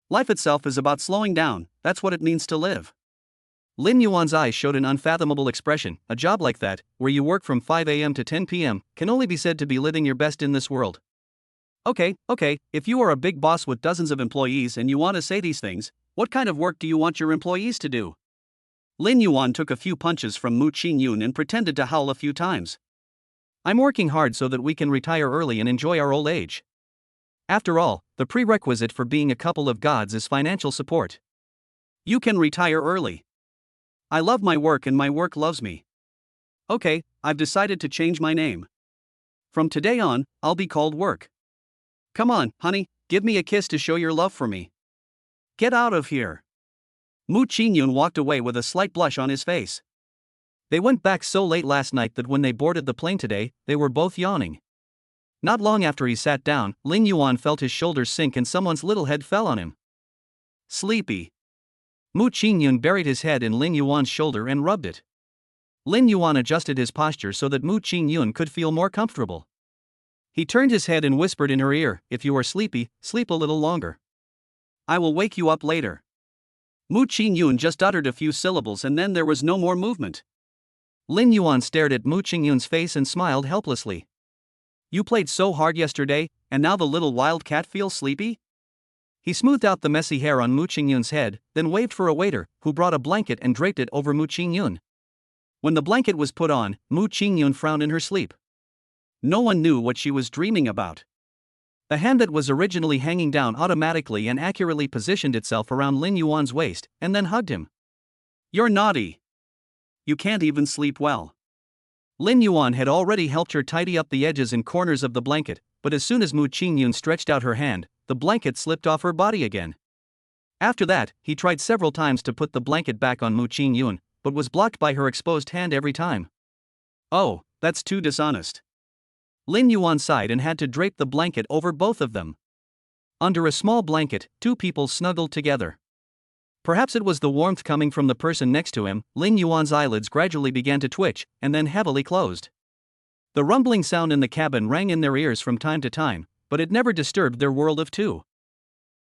Life itself is about slowing down, that's what it means to live." Lin Yuan's eyes showed an unfathomable expression. "A job like that, where you work from 5 a.m. to 10 p.m., can only be said to be living your best in this world." Okay, if you are a big boss with dozens of employees and you want to say these things, what kind of work do you want your employees to do?" Lin Yuan took a few punches from Mu Ching Yun and pretended to howl a few times. "I'm working hard so that we can retire early and enjoy our old age. After all, the prerequisite for being a couple of gods is financial support. You can retire early. I love my work and my work loves me. Okay, I've decided to change my name. From today on, I'll be called Work. Come on, honey, give me a kiss to show your love for me. Get out of here." Mu Ching Yun walked away with a slight blush on his face. They went back so late last night that when they boarded the plane today, they were both yawning. Not long after he sat down, Lin Yuan felt his shoulders sink and someone's little head fell on him. "Sleepy." Mu Ching Yun buried his head in Lin Yuan's shoulder and rubbed it. Lin Yuan adjusted his posture so that Mu Ching Yun could feel more comfortable. He turned his head and whispered in her ear, "If you are sleepy, sleep a little longer. I will wake you up later." Mu Ching Yun just uttered a few syllables and then there was no more movement. Lin Yuan stared at Mu Ching Yun's face and smiled helplessly. "You played so hard yesterday, and now the little wildcat feels sleepy?" He smoothed out the messy hair on Mu Ching Yun's head, then waved for a waiter, who brought a blanket and draped it over Mu Ching Yun. When the blanket was put on, Mu Ching Yun frowned in her sleep. No one knew what she was dreaming about. The hand that was originally hanging down automatically and accurately positioned itself around Lin Yuan's waist, and then hugged him. "You're naughty. You can't even sleep well." Lin Yuan had already helped her tidy up the edges and corners of the blanket, but as soon as Mu Ching Yun stretched out her hand, the blanket slipped off her body again. After that, he tried several times to put the blanket back on Mu Ching Yun, but was blocked by her exposed hand every time. "Oh, that's too dishonest." Lin Yuan sighed and had to drape the blanket over both of them. Under a small blanket, two people snuggled together. Perhaps it was the warmth coming from the person next to him. Lin Yuan's eyelids gradually began to twitch, and then heavily closed. The rumbling sound in the cabin rang in their ears from time to time, but it never disturbed their world of two.